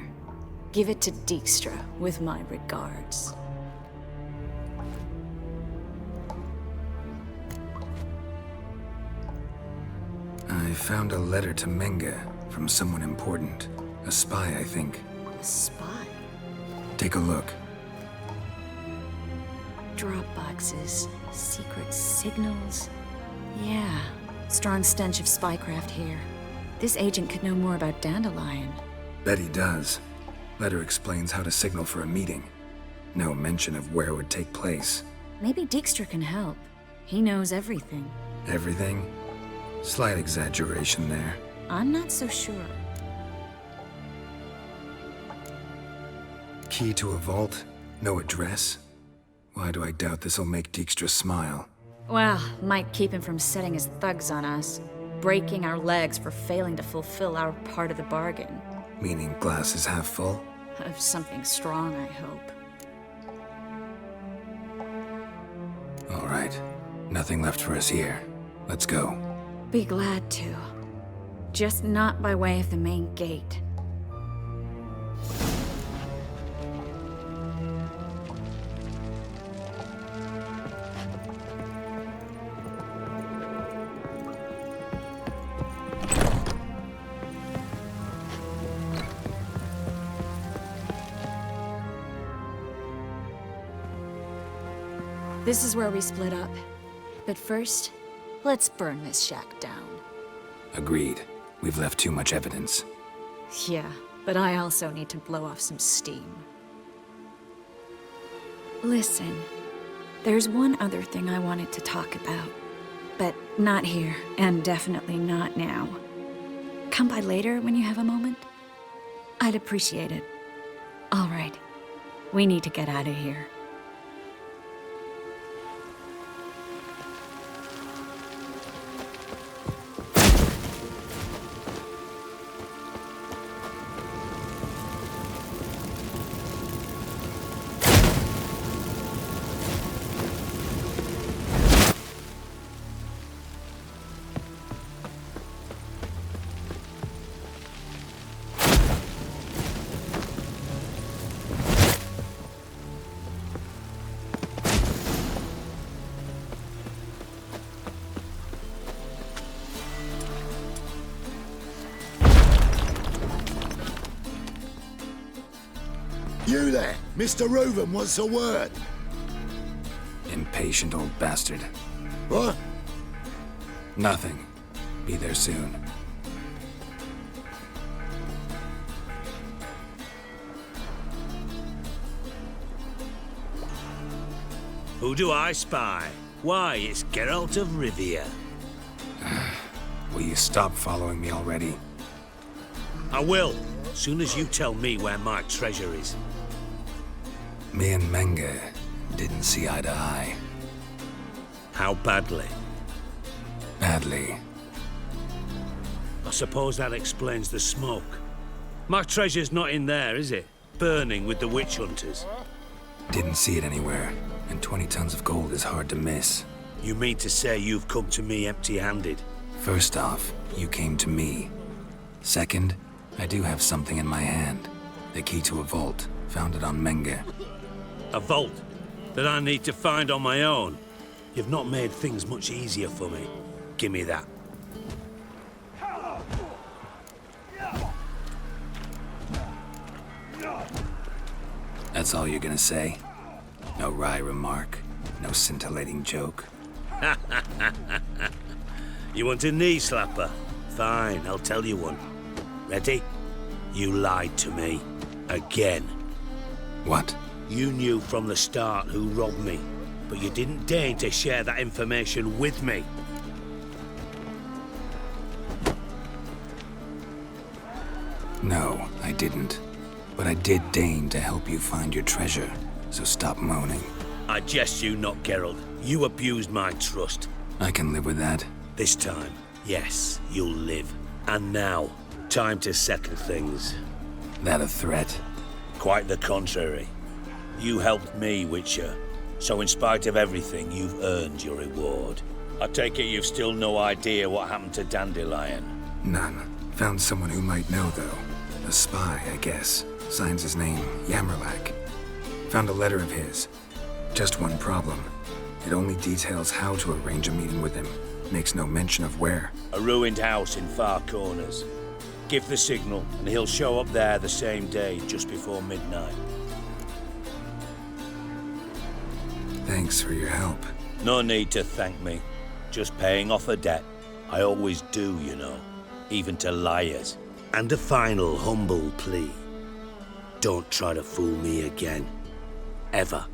give it to Dijkstra with my regards. found a letter to Menga from someone important. A spy, I think. A spy? Take a look. Drop boxes, secret signals. Yeah, strong stench of spycraft here. This agent could know more about Dandelion. Bet he does. Letter explains how to signal for a meeting. No mention of where it would take place. Maybe Dijkstra can help. He knows everything. Everything? Slight exaggeration there. I'm not so sure. Key to a vault? No address? Why do I doubt this'll make Dijkstra smile? Well, might keep him from setting his thugs on us. Breaking our legs for failing to fulfill our part of the bargain. Meaning glass is half full? Of something strong, I hope. All right. Nothing left for us here. Let's go. Be glad to. Just not by way of the main gate. This is where we split up. But first, let's burn this shack down. Agreed. We've left too much evidence. Yeah, but I also need to blow off some steam. Listen, there's one other thing I wanted to talk about. But not here, and definitely not now. Come by later when you have a moment? I'd appreciate it. All right. We need to get out of here. You there, Mr. Reuven wants a word. Impatient old bastard. What? Nothing. Be there soon. Who do I spy? Why, it's Geralt of Rivia. Will you stop following me already? I will, soon as you tell me where my treasure is. Me and Menga didn't see eye to eye. How badly? Badly. I suppose that explains the smoke. My treasure's not in there, is it? Burning with the witch hunters. Didn't see it anywhere, and 20 tons of gold is hard to miss. You mean to say you've come to me empty-handed? First off, you came to me. Second, I do have something in my hand. The key to a vault, found it on Menga. A vault that I need to find on my own. You've not made things much easier for me. Give me that. That's all you're gonna say? No wry remark? No scintillating joke? You want a knee slapper? Fine, I'll tell you one. Ready? You lied to me. Again. What? You knew from the start who robbed me, but you didn't deign to share that information with me. No, I didn't. But I did deign to help you find your treasure, so stop moaning. I jest you not, Geralt. You abused my trust. I can live with that. This time, yes, you'll live. And now, time to settle things. That a threat? Quite the contrary. You helped me, Witcher. So in spite of everything, you've earned your reward. I take it you've still no idea what happened to Dandelion? None. Found someone who might know, though. A spy, I guess. Signs his name, Yamerlak. Found a letter of his. Just one problem. It only details how to arrange a meeting with him. makes no mention of where. A ruined house in far corners. Give the signal, and he'll show up there the same day, just before midnight. Thanks for your help. No need to thank me. Just paying off a debt. I always do, you know. Even to liars. And a final humble plea. Don't try to fool me again. Ever.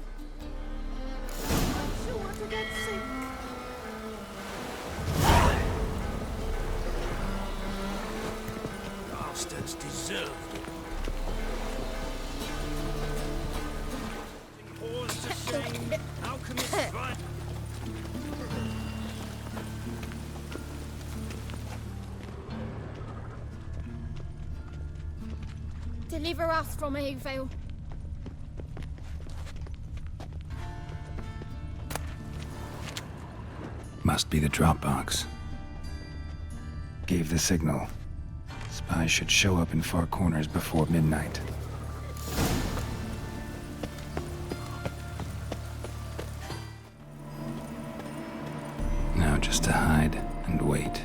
Bastards deserved it. How can this fight? Deliver us from evil. Must be the drop box. Gave the signal. Spies should show up in far corners before midnight. Now just to hide and wait.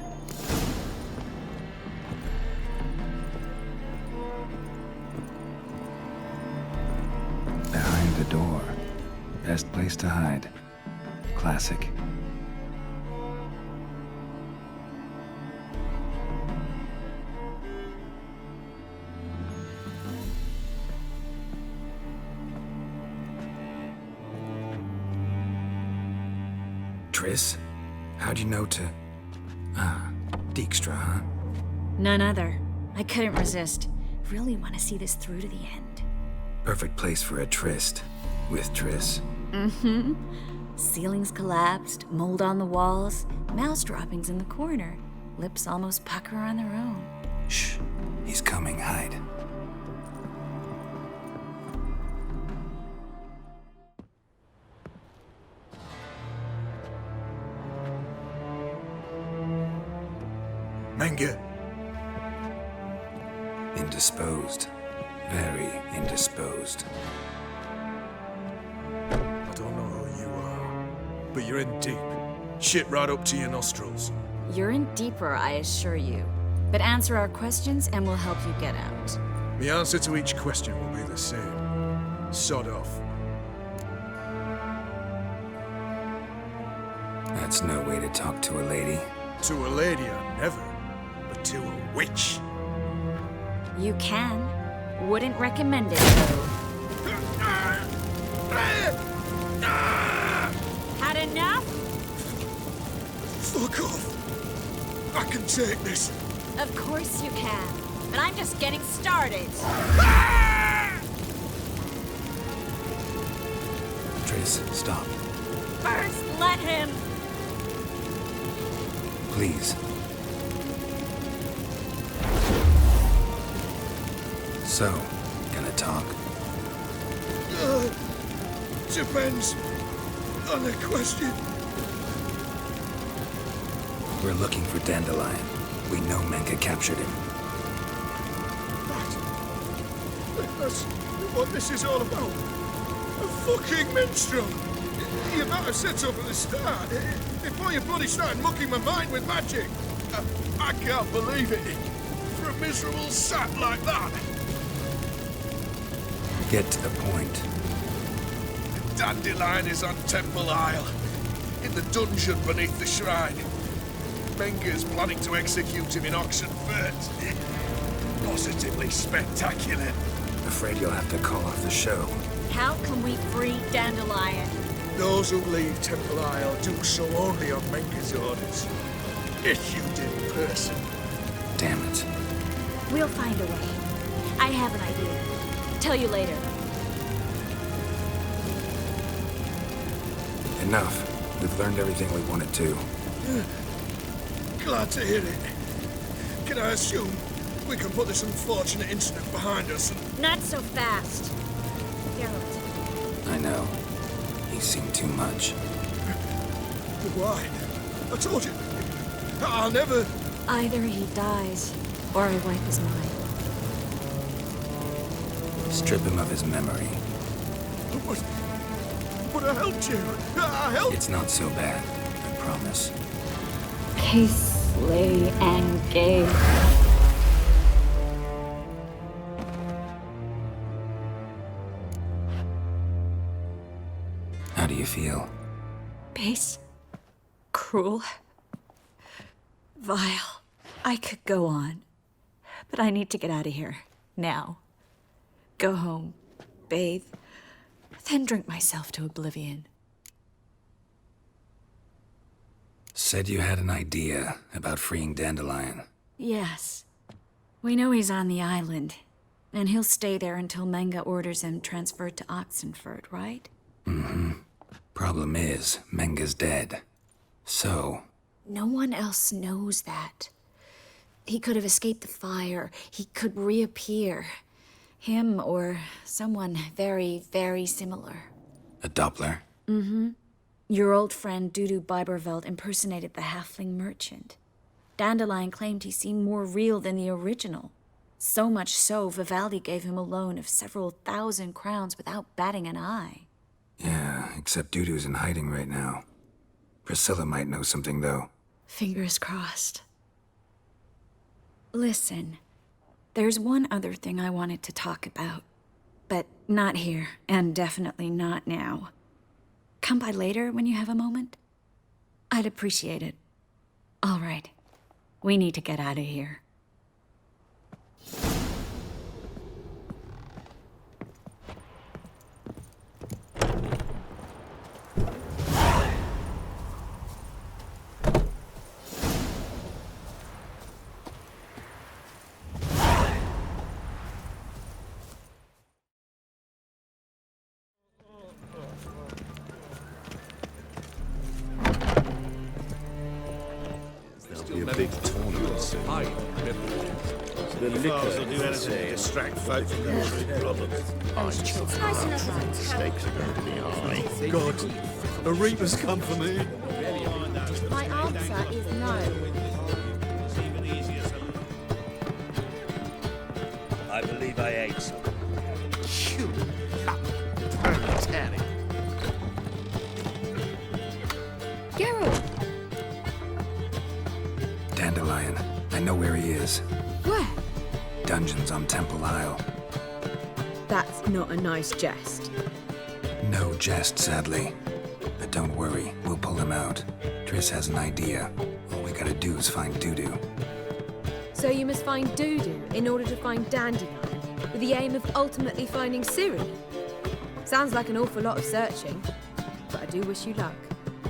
Behind the door. Best place to hide. Classic. Triss? How'd you know to... Dijkstra, huh? None other. I couldn't resist. Really want to see this through to the end. Perfect place for a tryst. With Triss. Mm-hmm. Ceilings collapsed, mold on the walls, mouse droppings in the corner. Lips almost pucker on their own. Shh. He's coming. Hide. Menge. Indisposed. Very indisposed. I don't know who you are, but you're in deep. Shit right up to your nostrils. You're in deeper, I assure you. But answer our questions and we'll help you get out. The answer to each question will be the same. Sod off. That's no way to talk to a lady. To a lady, I never. But to a witch. You can. Wouldn't recommend it, though. Had enough? Fuck off. I can take this. Of course you can. But I'm just getting started. Triss, stop. First, let him. Please. So, gonna talk? Depends on the question. We're looking for Dandelion. We know Menge captured him. That's what this is all about. A fucking minstrel. You might have said so from the start. Before you bloody started mucking my mind with magic. I can't believe it. For a miserable sap like that. Get to the point. Dandelion is on Temple Isle, in the dungeon beneath the shrine. Menge's planning to execute him in Oxenfurt. Positively spectacular. Afraid you'll have to call off the show. How can we free Dandelion? Those who leave Temple Isle do so only on Menge's orders. Issued in person. Damn it. We'll find a way. I have an idea. Tell you later. Enough. We've learned everything we wanted to. Glad to hear it. Can I assume we can put this unfortunate incident behind us and... Not so fast. Geralt. I know. He's seen too much. Why? I told you. I'll never... Either he dies, or I wipe his mind. Strip him of his memory. But I helped you. I helped... It's not so bad. I promise. Kiss, slay, and gay. How do you feel? Base. Cruel. Vile. I could go on. But I need to get out of here. Now. Go home. Bathe. Then drink myself to oblivion. Said you had an idea about freeing Dandelion. Yes. We know he's on the island. And he'll stay there until Menga orders him transferred to Oxenford, right? Mm-hmm. Problem is, Menga's dead. So... No one else knows that. He could have escaped the fire. He could reappear. Him or someone very, very similar. A Doppler? Mm-hmm. Your old friend Dudu Biberveld impersonated the halfling merchant. Dandelion claimed he seemed more real than the original. So much so, Vivaldi gave him a loan of several thousand crowns without batting an eye. Yeah, except Dudu's in hiding right now. Priscilla might know something, though. Fingers crossed. Listen, there's one other thing I wanted to talk about. But not here, and definitely not now. Come by later when you have a moment? I'd appreciate it. All right. We need to get out of here. Be a big tournament soon. The liquor will do anything to distract folk from their true problems. Stakes are going to be high. God, a reaper's come for me. My answer is no. I believe I ate some. You Terry. Geralt! Dandelion. I know where he is. Where? Dungeons on Temple Isle. That's not a nice jest. No jest, sadly. But don't worry, we'll pull him out. Triss has an idea. All we gotta do is find Dudu. So you must find Dudu in order to find Dandelion, with the aim of ultimately finding Ciri? Sounds like an awful lot of searching, but I do wish you luck.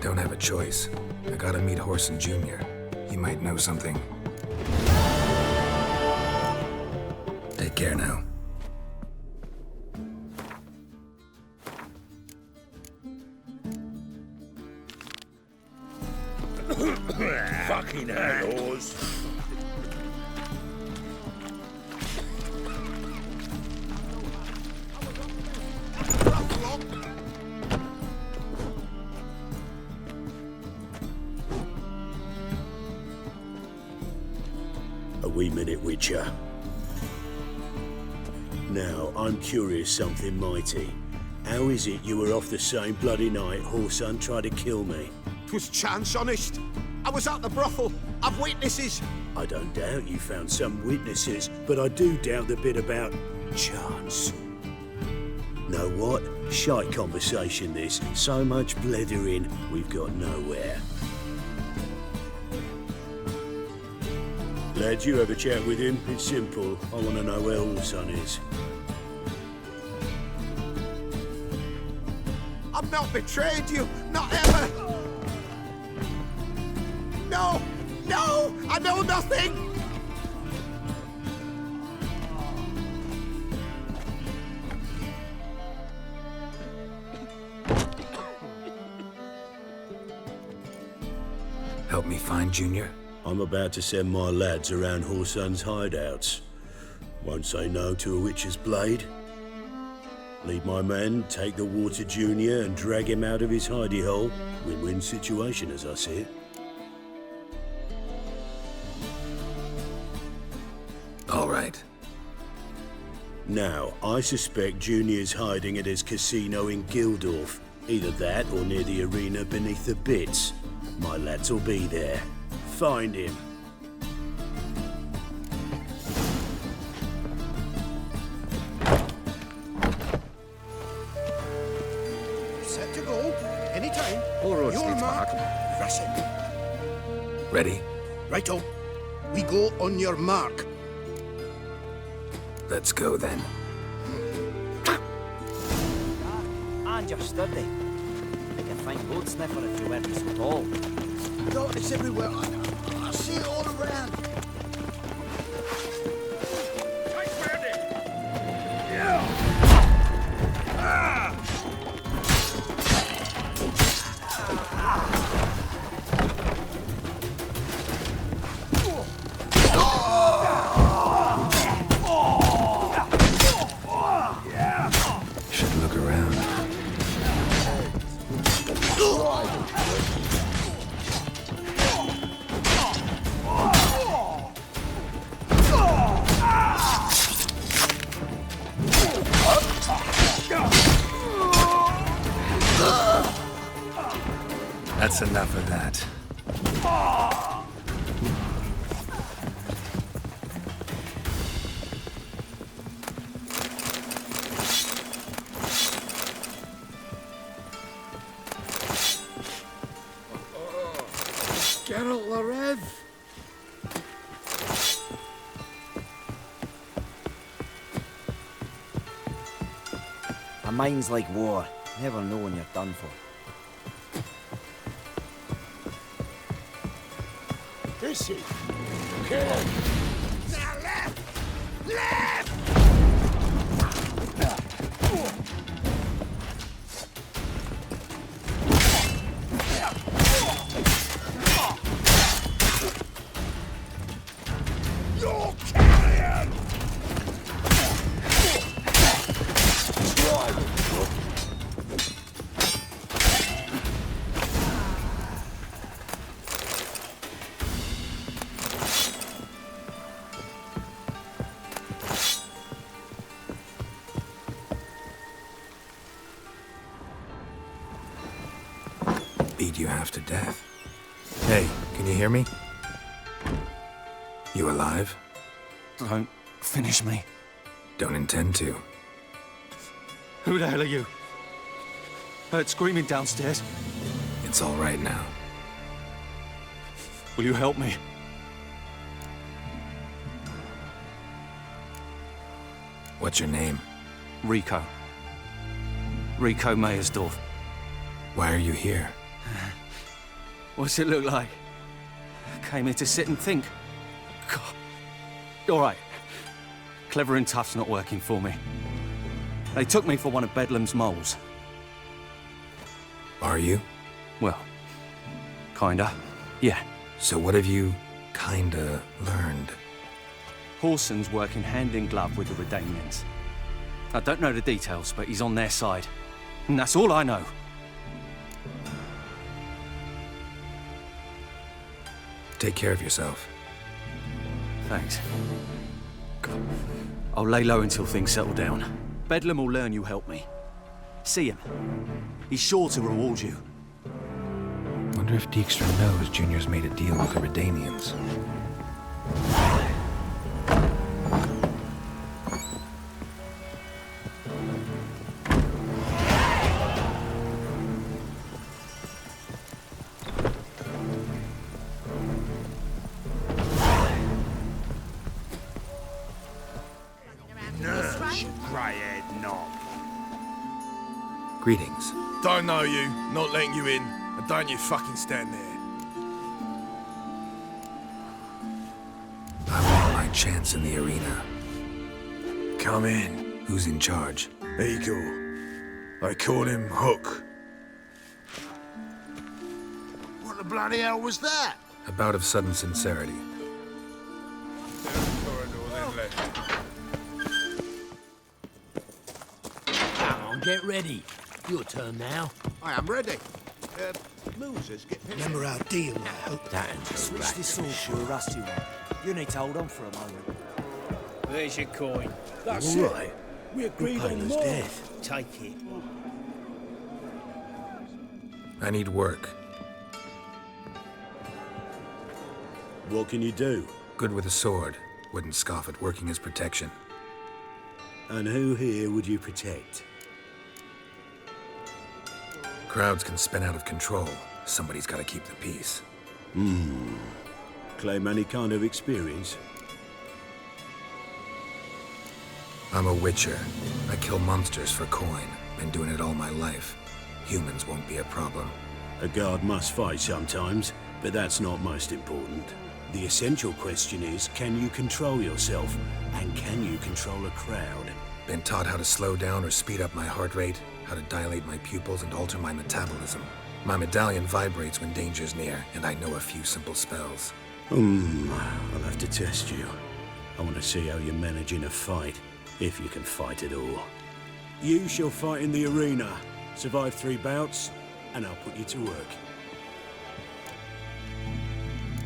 Don't have a choice. I gotta meet Horson Jr. He might know something. Take care now. Fucking outlaws. A wee minute, Witcher. Now, I'm curious something mighty. How is it you were off the same bloody night Horson tried to kill me? 'Twas chance, honest. I was at the brothel. I've witnesses. I don't doubt you found some witnesses, but I do doubt the bit about chance. Know what? Shite conversation this. So much blethering, we've got nowhere. Lad, you have a chat with him. It's simple. I want to know where Horson is. I've not betrayed you. Not ever. No! No! I know nothing! Help me find Junior? I'm about to send my lads around Horson's hideouts. Won't say no to a witch's blade. Lead my men, take the Water Junior and drag him out of his hidey hole. Win-win situation as I see it. All right. Now, I suspect Junior's hiding at his casino in Gildorf. Either that or near the arena beneath the bits. My lads will be there. find him. Set to go. Anytime. All roads Your lead to mark. Mark. Rush it. Ready? Righto. We go on your mark. Let's go then. And you're sturdy. Make a fine boat sniffer if you weren't so tall. No, it's everywhere. I see it all around. Should look around. That's enough of that. Geralt di Rivia. A mind's like war. Never know when you're done for. This is. Kill him. Now left! Left! You're carrying! Beat you half to death. Hey, can you hear me? You alive? Don't finish me. Don't intend to. Who the hell are you? Heard screaming downstairs. It's all right now. Will you help me? What's your name? Rico. Rico Meyersdorf. Why are you here? What's it look like? Came here to sit and think. God. All right. Clever and tough's not working for me. They took me for one of Bedlam's moles. Are you? Well, kinda. Yeah. So what have you kinda learned? Horson's working hand in glove with the Redanians. I don't know the details, but he's on their side. And that's all I know. Take care of yourself. Thanks. God. I'll lay low until things settle down. Bedlam will learn you helped me. See him. He's sure to reward you. Wonder if Dijkstra knows Junior's made a deal with the Redanians. Greetings. Don't know you, not letting you in, and don't you fucking stand there. I want my chance in the arena. Come in. Who's in charge? Eagle. They call him Hook. What the bloody hell was that? A bout of sudden sincerity. Come on, get ready. Your turn now. I am ready. Losers get pissed. Remember our deal now. That and just Switch this sword for a rusty one. You need to hold on for a moment. There's your coin. That's All it. right. We agreed on Painless more. death. Take it. I need work. What can you do? Good with a sword. Wouldn't scoff at working as protection. And who here would you protect? Crowds can spin out of control. Somebody's gotta keep the peace. Claim any kind of experience? I'm a witcher. I kill monsters for coin. Been doing it all my life. Humans won't be a problem. A guard must fight sometimes, but that's not most important. The essential question is, can you control yourself? And can you control a crowd? Been taught how to slow down or speed up my heart rate, how to dilate my pupils and alter my metabolism. My medallion vibrates when danger's near, and I know a few simple spells. I'll have to test you. I want to see how you manage in a fight, if you can fight at all. You shall fight in the arena, survive 3 bouts, and I'll put you to work.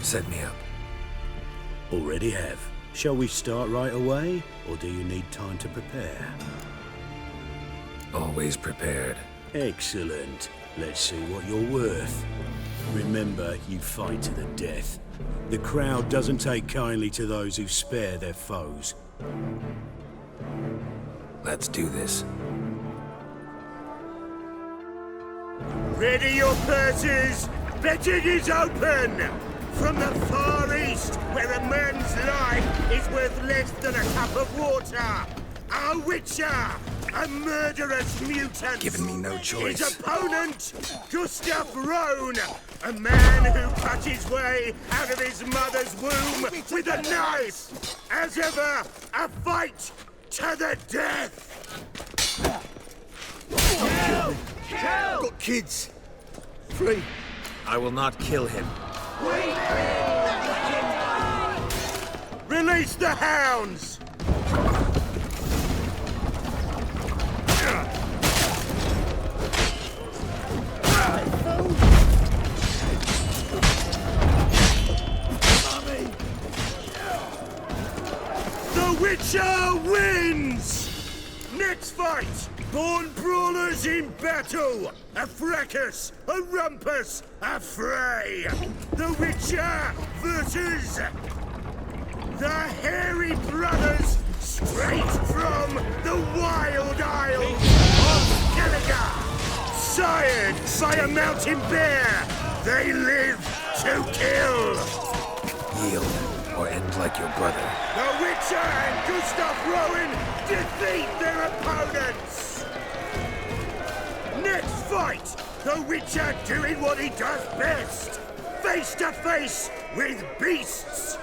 Set me up. Already have. Shall we start right away, or do you need time to prepare? Always prepared. Excellent. Let's see what you're worth. Remember, you fight to the death. The crowd doesn't take kindly to those who spare their foes. Let's do this. Ready your purses! Betting is open! From the far east, where a man's life is worth less than a cup of water, a witcher, a murderous mutant. Giving me no choice. His opponent, Gustav Rohn, a man who cut his way out of his mother's womb with a knife. As ever, a fight to the death. Kill! Kill! Got kids. Free. I will not kill him. Release the hounds! The Witcher wins! Next fight! Born brawlers in battle! A fracas, a rumpus, a fray! The Witcher versus the Hairy Brothers, straight from the Wild Isles of Gallagher! Sired by a mountain bear, they live to kill! Yield, or end like your brother. The Witcher and Gustav Rowan defeat their opponents! Next fight, the Witcher doing what he does best, face to face with beasts.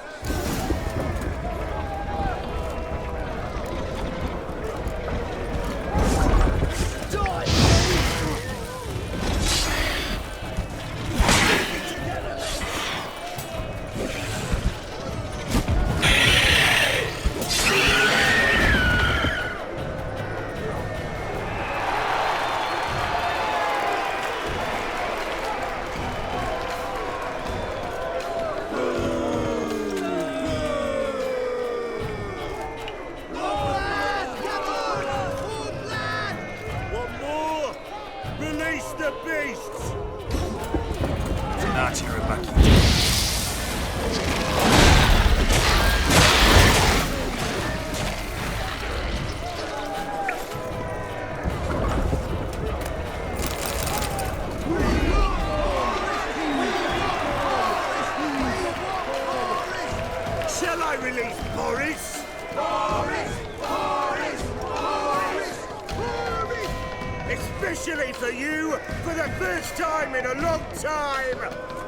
Especially for you, for the first time in a long time,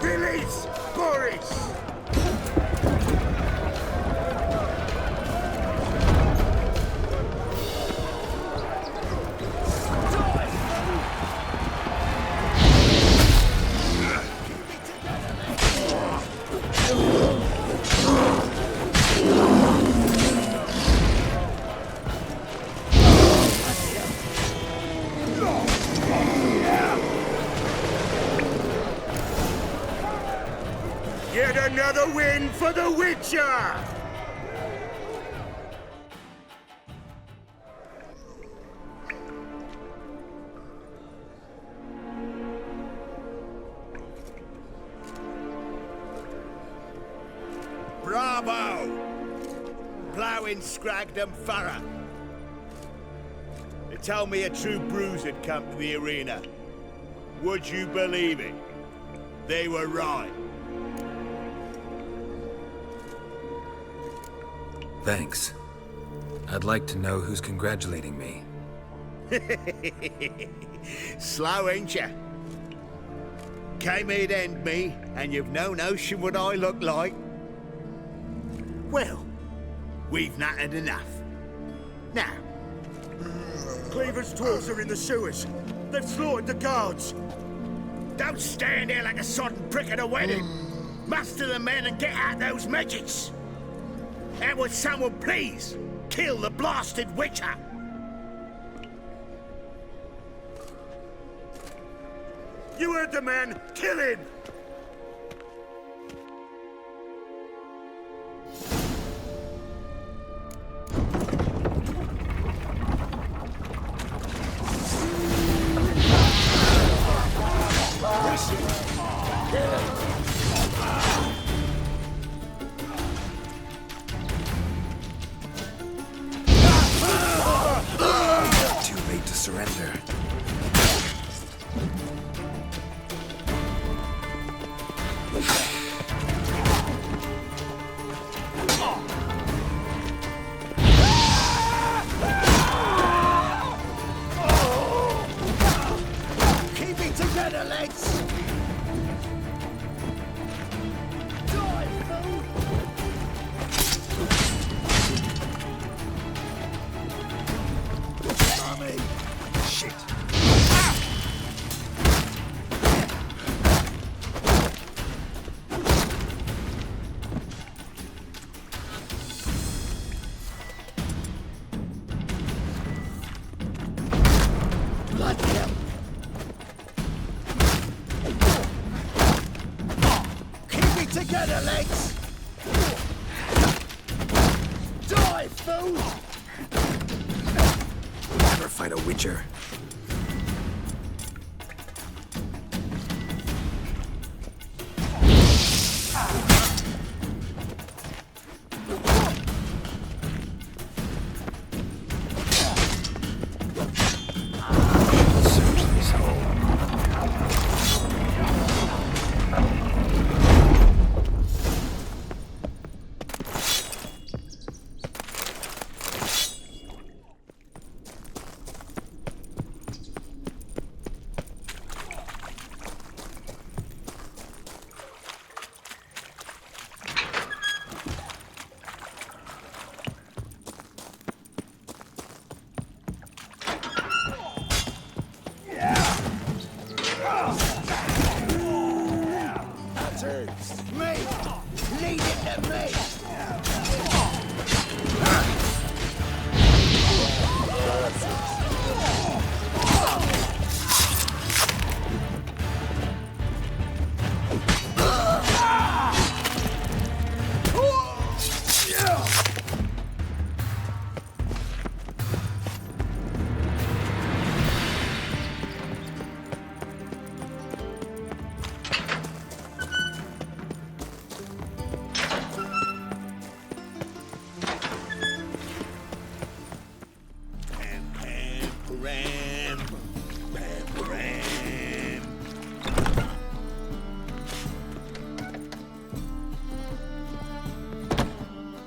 release Boris! Yet another win for the Witcher! Bravo! Ploughing Scragdom Thorough. They told me a true bruise had come to the arena. Would you believe it? They were right. Thanks. I'd like to know who's congratulating me. Slow, ain't ya? Came here to end me, and you've no notion what I look like. Well, we've nattered enough. Now, Cleaver's dwarves are in the sewers. They've slaughtered the guards. don't stand there like a sodden prick at a wedding. Muster the men and get out those midgets. And would someone please kill the blasted witcher? You heard the man. Kill him! Too late to surrender. Keep it together, lads! Die, fool! Army! Shit! Bloody hell! Keep it together, lads! Die, fool! Never fight a witcher. Search this hole. Me! Lead it to me!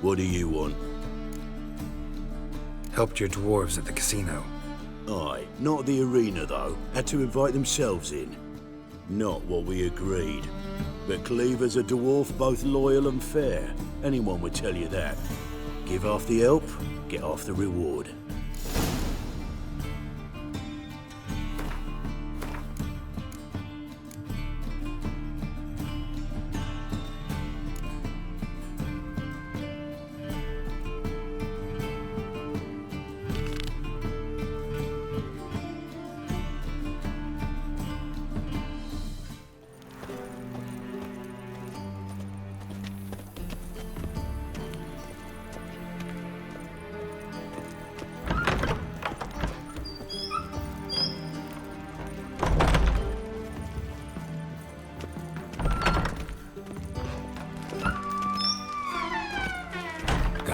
What do you want? Helped your dwarves at the casino. Aye, not the arena though. Had to invite themselves in. Not what we agreed. But Cleaver's a dwarf both loyal and fair. Anyone would tell you that. Give half the help, get half the reward.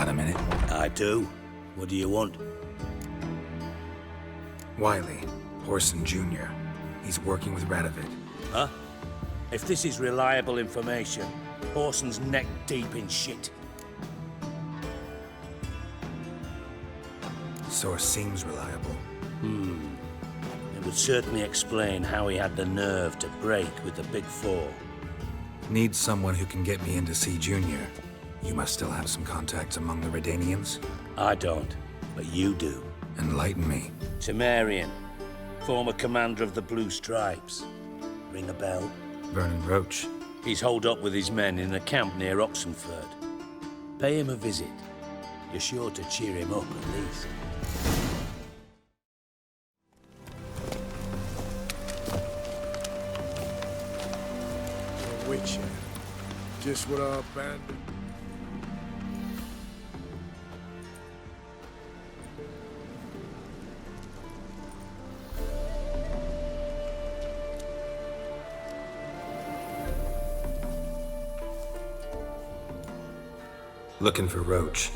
Got a minute? I do. What do you want? Wiley, Horson Jr. He's working with Radovid. Huh? If this is reliable information, Horson's neck deep in shit. Source seems reliable. It would certainly explain how he had the nerve to break with the Big Four. Need someone who can get me in to see Junior. You must still have some contacts among the Redanians? I don't, but you do. Enlighten me. Temerian, former commander of the Blue Stripes. Ring a bell? Vernon Roach. He's holed up with his men in a camp near Oxenford. Pay him a visit. You're sure to cheer him up, at least. A witcher. Just what our band... Looking for Roach.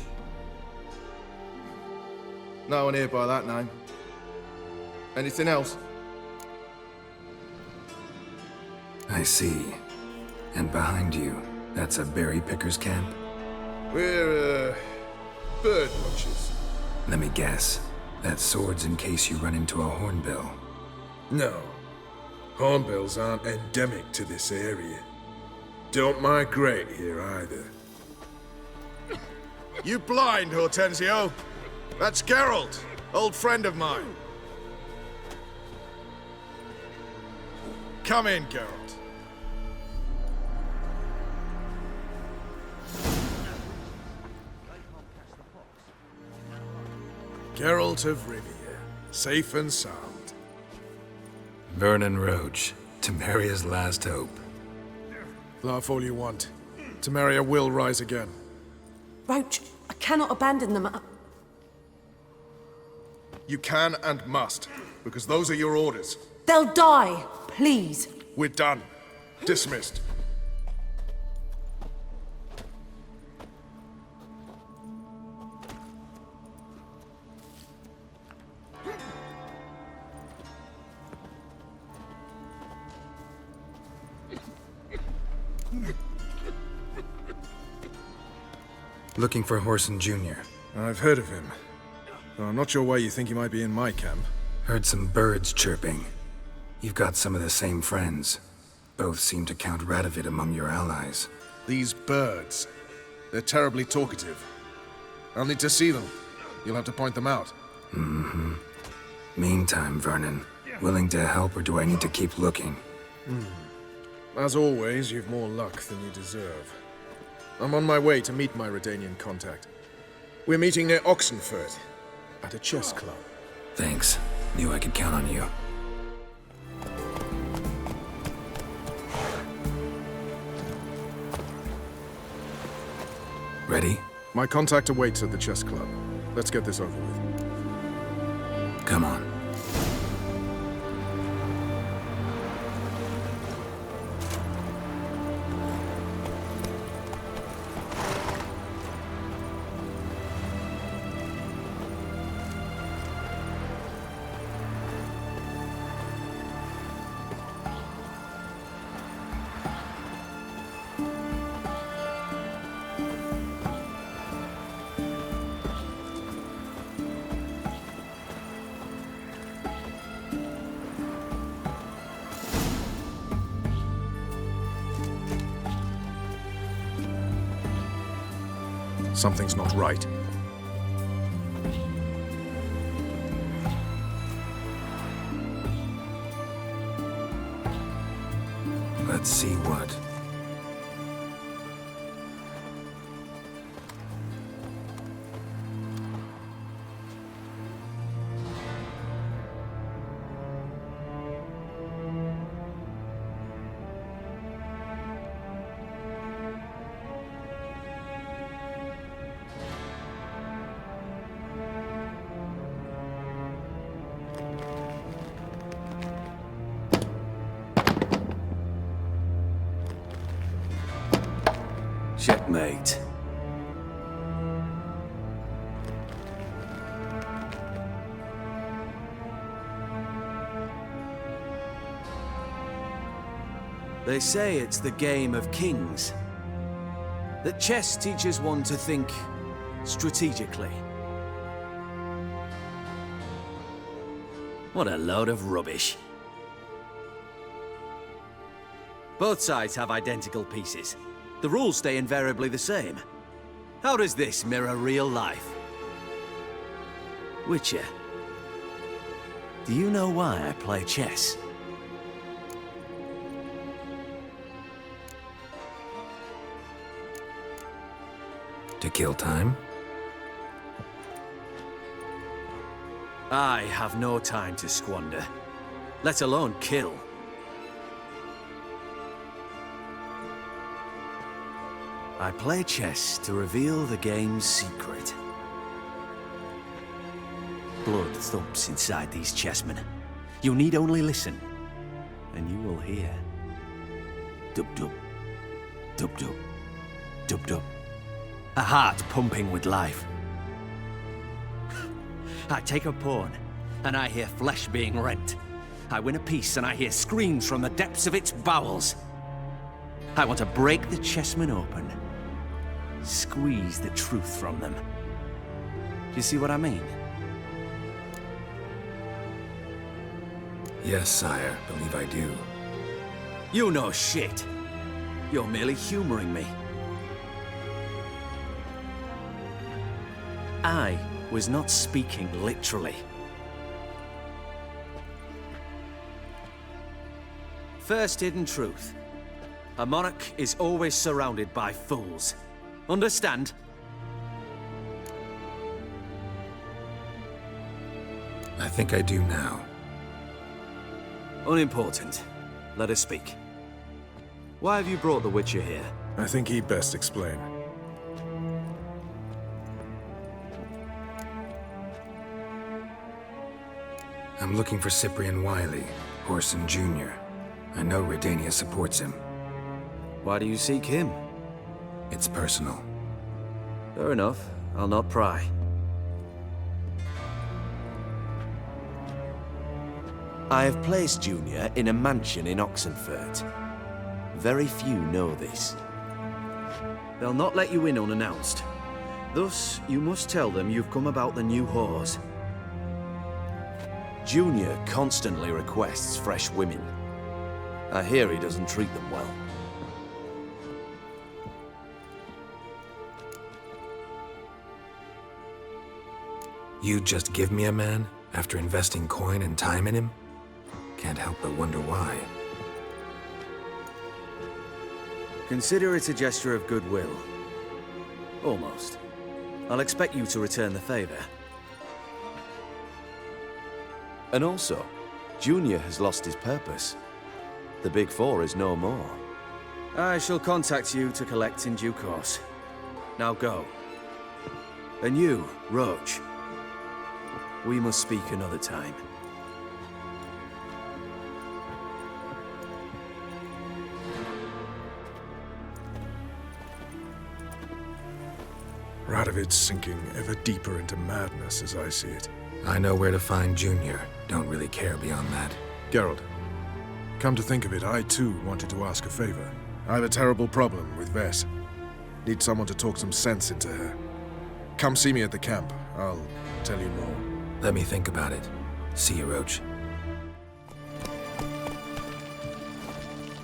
No one here by that name. Anything else? I see. And behind you, that's a berry picker's camp? We're, bird watchers. Let me guess. That sword's in case you run into a hornbill. No. Hornbills aren't endemic to this area. Don't migrate here either. You blind, Hortensio? That's Geralt, old friend of mine. Come in, Geralt. Geralt of Rivia, safe and sound. Vernon Roach, Temeria's last hope. Laugh all you want. Temeria will rise again. Roach, I cannot abandon them. You can and must, because those are your orders. They'll die, please. We're done. Dismissed. Looking for Horson Jr. I've heard of him. Though I'm not sure why you think he might be in my camp. Heard some birds chirping. You've got some of the same friends. Both seem to count Radovid among your allies. These birds. They're terribly talkative. I'll need to see them. You'll have to point them out. Mm-hmm. Meantime, Vernon, willing to help or do I need to keep looking? As always, you've more luck than you deserve. I'm on my way to meet my Redanian contact. We're meeting near Oxenford, at a chess club. Thanks. Knew I could count on you. Ready? My contact awaits at the chess club. Let's get this over with. Come on. Something's not right. Let's see what. Checkmate. They say it's the game of kings. That chess teaches one to think strategically. What a load of rubbish. Both sides have identical pieces. The rules stay invariably the same. How does this mirror real life? Witcher, do you know why I play chess? To kill time? I have no time to squander, let alone kill. I play chess to reveal the game's secret. Blood thumps inside these chessmen. You need only listen, and you will hear. Dub-dub, dub-dub, dub-dub. A heart pumping with life. I take a pawn, and I hear flesh being rent. I win a piece, and I hear screams from the depths of its bowels. I want to break the chessmen open. Squeeze the truth from them. Do you see what I mean? Yes, sire. Believe I do. You know shit. You're merely humoring me. I was not speaking literally. First hidden truth. A monarch is always surrounded by fools. Understand? I think I do now. Unimportant. Let us speak. Why have you brought the Witcher here? I think he'd best explain. I'm looking for Cyprian Wiley, Orson Jr. I know Redania supports him. Why do you seek him? It's personal. Fair enough. I'll not pry. I have placed Junior in a mansion in Oxenfurt. Very few know this. They'll not let you in unannounced. Thus, you must tell them you've come about the new whores. Junior constantly requests fresh women. I hear he doesn't treat them well. You just give me a man after investing coin and time in him? Can't help but wonder why. Consider it a gesture of goodwill. Almost. I'll expect you to return the favor. And also, Junior has lost his purpose. The Big Four is no more. I shall contact you to collect in due course. Now go. And you, Roach. We must speak another time. Radovid's sinking ever deeper into madness as I see it. I know where to find Junior. Don't really care beyond that. Geralt, come to think of it, I too wanted to ask a favor. I have a terrible problem with Vess. Need someone to talk some sense into her. Come see me at the camp. I'll tell you more. Let me think about it. See you, Roach.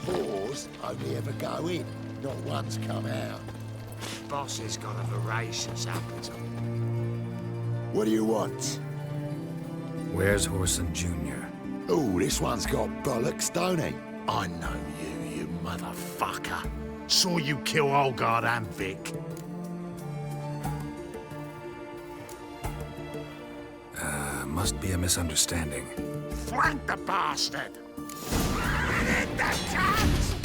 Whores only ever go in, not once come out. Boss has got a voracious appetite. What do you want? Where's Orson Jr.? Oh, this one's got bollocks, don't he? I know you, you motherfucker. Saw you kill Olgard and Vic. Must be a misunderstanding. Flank the bastard! Hit the cats!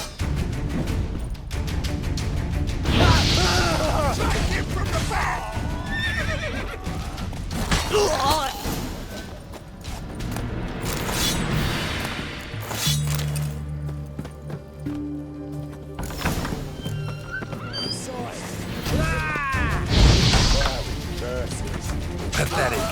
Take him from the back! Pathetic.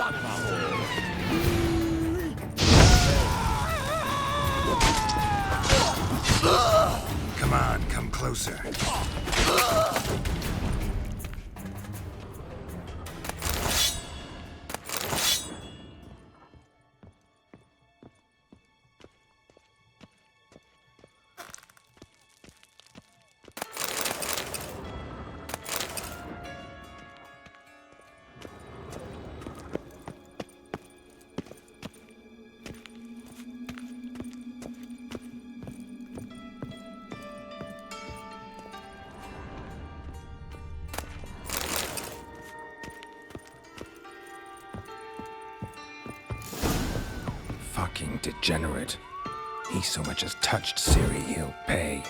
son of a whore! Come on, come closer. Fucking degenerate. He so much as touched Ciri, he'll pay.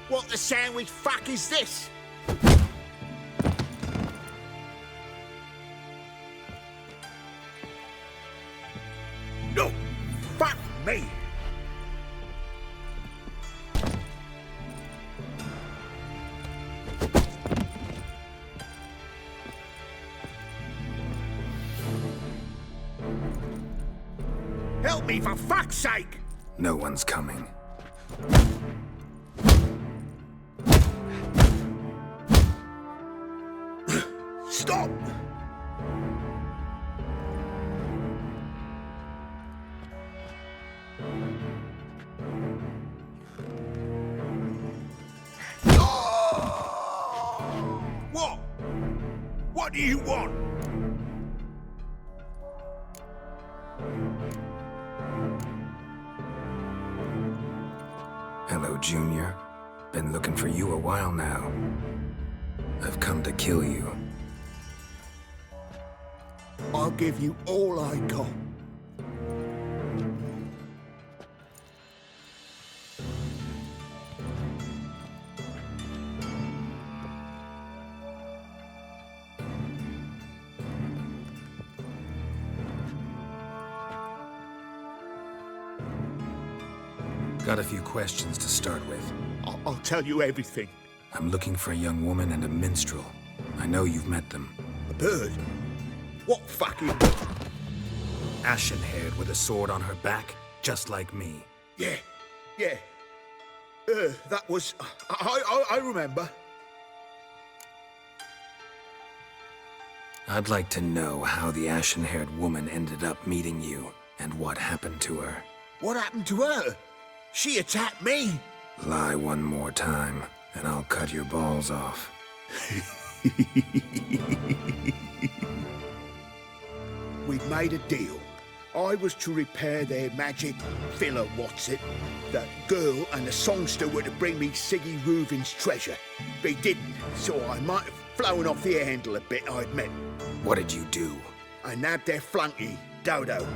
What the sandwich fuck is this? No, fuck me. Help me for fuck's sake. No one's coming. Stop! What? What do you want? Hello, Junior. Been looking for you a while now. I've come to kill you. I'll give you all I got. Got a few questions to start with. I'll tell you everything. I'm looking for a young woman and a minstrel. I know you've met them. A bird? What fucking... Ashen-haired with a sword on her back, just like me. Yeah. That was... I remember. I'd like to know how the ashen-haired woman ended up meeting you, and what happened to her. What happened to her? She attacked me. Lie one more time, and I'll cut your balls off. We'd made a deal. I was to repair their magic filler, that girl and the songster were to bring me Siggy Reuven's treasure. They didn't, so I might have flown off the handle a bit, I admit. What did you do? I nabbed their flunky, Dodo,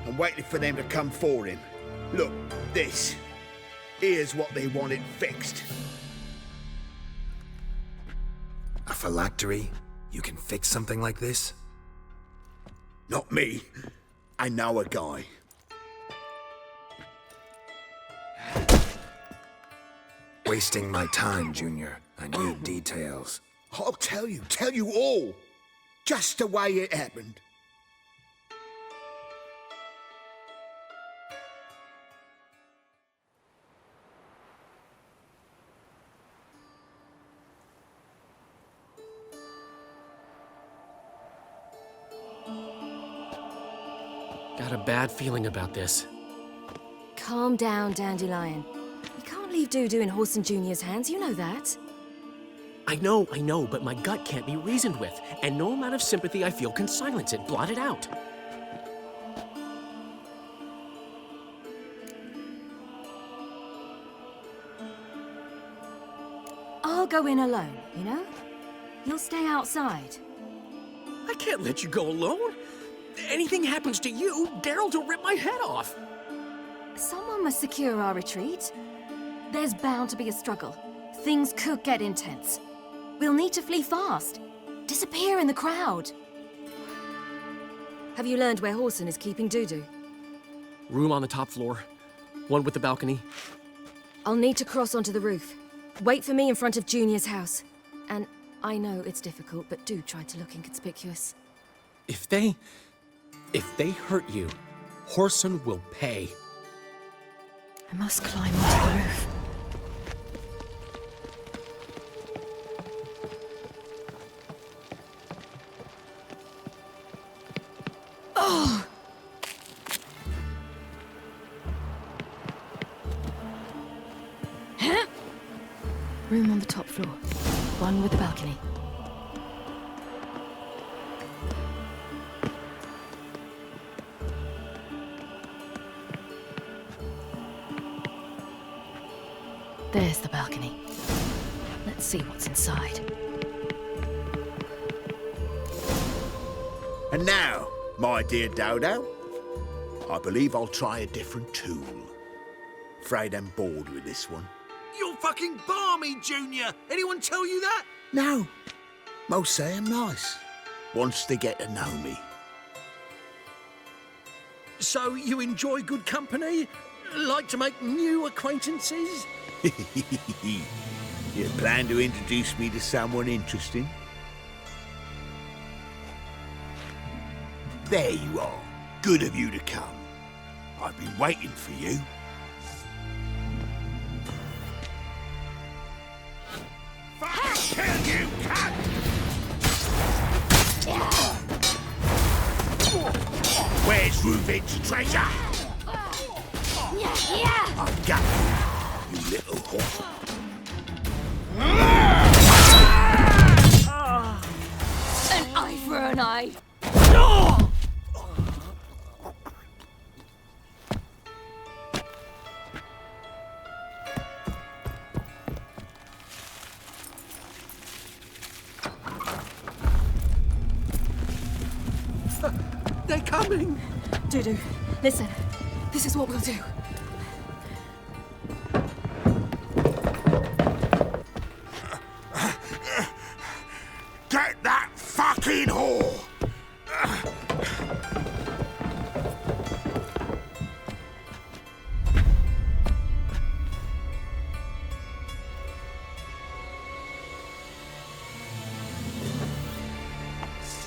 and waited for them to come for him. Look, this. Here's what they wanted fixed. A phylactery? You can fix something like this? Not me. I know a guy. Wasting my time, Junior. I need details. I'll tell you all. Just the way it happened. Got a bad feeling about this. Calm down, Dandelion. You can't leave Dudu in Horson Jr.'s hands, you know that. I know, but my gut can't be reasoned with, and no amount of sympathy I feel can silence it, blot it out. I'll go in alone, you know? You'll stay outside. I can't let you go alone. Anything happens to you, Geralt will rip my head off. Someone must secure our retreat. There's bound to be a struggle. Things could get intense. We'll need to flee fast. Disappear in the crowd. Have you learned where Horson is keeping Dudu? Room on the top floor. One with the balcony. I'll need to cross onto the roof. Wait for me in front of Junior's house. And I know it's difficult, but do try to look inconspicuous. If they hurt you, Horson will pay. I must climb onto the roof. Oh! Huh? Room on the top floor. One with the balcony. There's the balcony. Let's see what's inside. And now, my dear Dodo, I believe I'll try a different tool. Afraid I'm bored with this one. You're fucking balmy, Junior! Anyone tell you that? No, most say I'm nice. Once they get to know me. So you enjoy good company? Like to make new acquaintances? You plan to introduce me to someone interesting? There you are. Good of you to come. I've been waiting for you. Fucking kill you, cunt! Where's Reuben's treasure? I've got you, you little whore. An eye for an eye. They're coming! Dudu, listen. This is what we'll do. Get that fucking whore!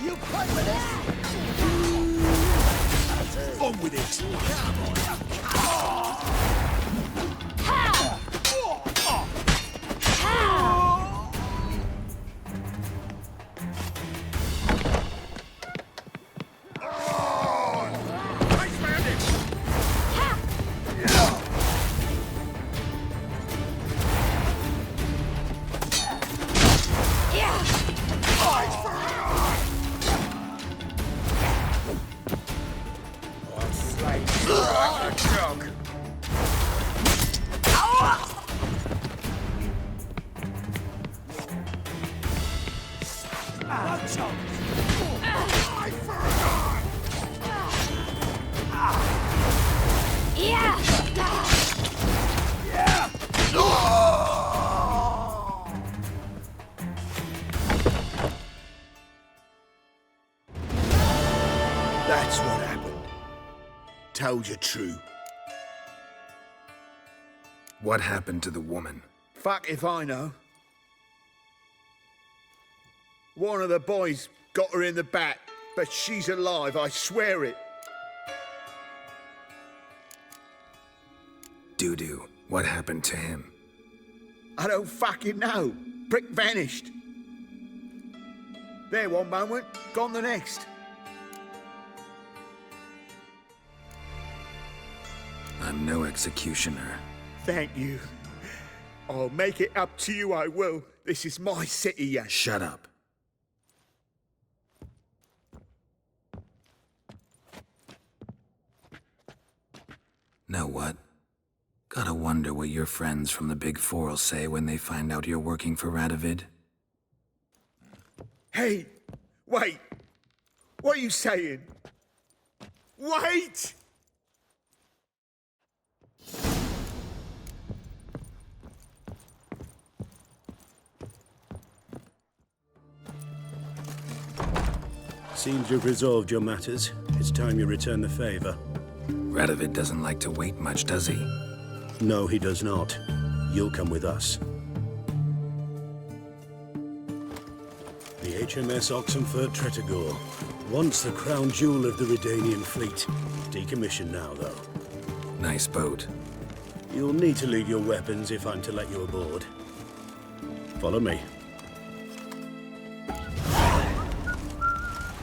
You play with this? On with it! That's what happened. Told you true. What happened to the woman? Fuck if I know. One of the boys got her in the back, but she's alive, I swear it. Dudu, what happened to him? I don't fucking know. Prick vanished. There one moment, gone the next. I'm no executioner. Thank you. I'll make it up to you, I will. This is my city, yeah. Shut up. Know what? Gotta wonder what your friends from the Big Four'll say when they find out you're working for Radovid. Hey, wait. What are you saying? Wait! Seems you've resolved your matters. It's time you return the favor. Radovid doesn't like to wait much, does he? No, he does not. You'll come with us. The HMS Oxenford Tretogor. Once the crown jewel of the Redanian fleet. Decommissioned now, though. Nice boat. You'll need to leave your weapons if I'm to let you aboard. Follow me.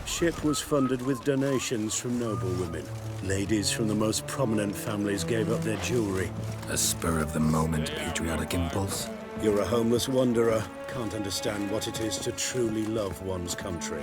Ship was funded with donations from noble women. Ladies from the most prominent families gave up their jewelry. A spur-of-the-moment patriotic impulse? You're a homeless wanderer. Can't understand what it is to truly love one's country.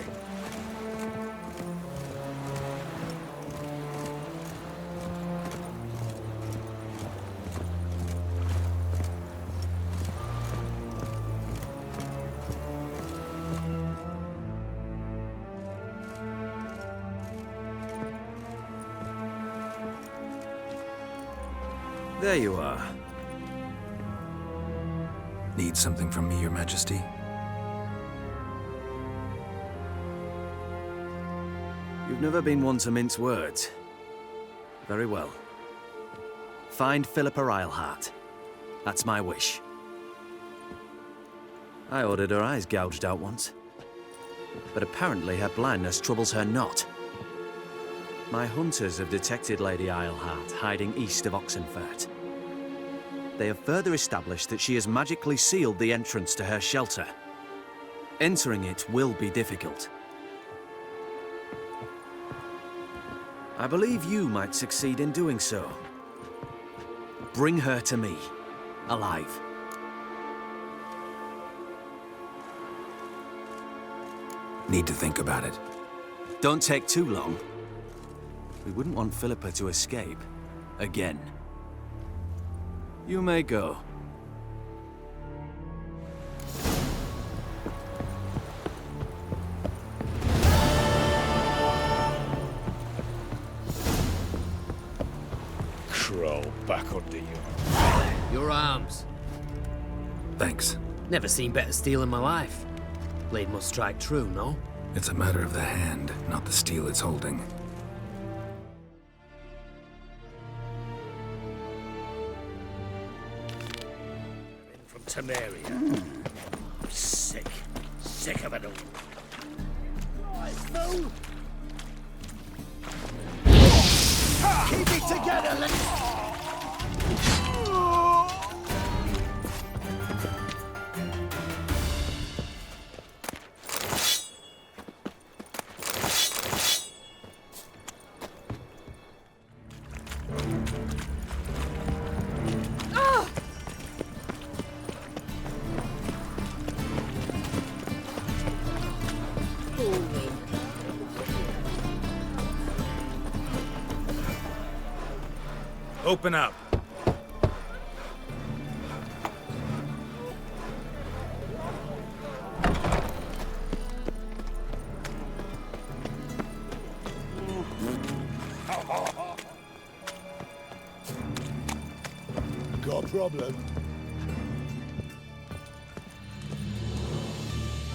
There you are. Need something from me, Your Majesty? You've never been one to mince words. Very well. Find Philippa Eilhart. That's my wish. I ordered her eyes gouged out once. But apparently her blindness troubles her not. My hunters have detected Lady Eilhart hiding east of Oxenfurt. They have further established that she has magically sealed the entrance to her shelter. Entering it will be difficult. I believe you might succeed in doing so. Bring her to me, alive. Need to think about it. Don't take too long. We wouldn't want Philippa to escape. Again. You may go. Crawl back under you. Your arms. Thanks. Never seen better steel in my life. Blade must strike true, no? It's a matter of the hand, not the steel it's holding. From Temeria. Sick. Sick of it all. Keep it together, let's... Open up. Got a problem?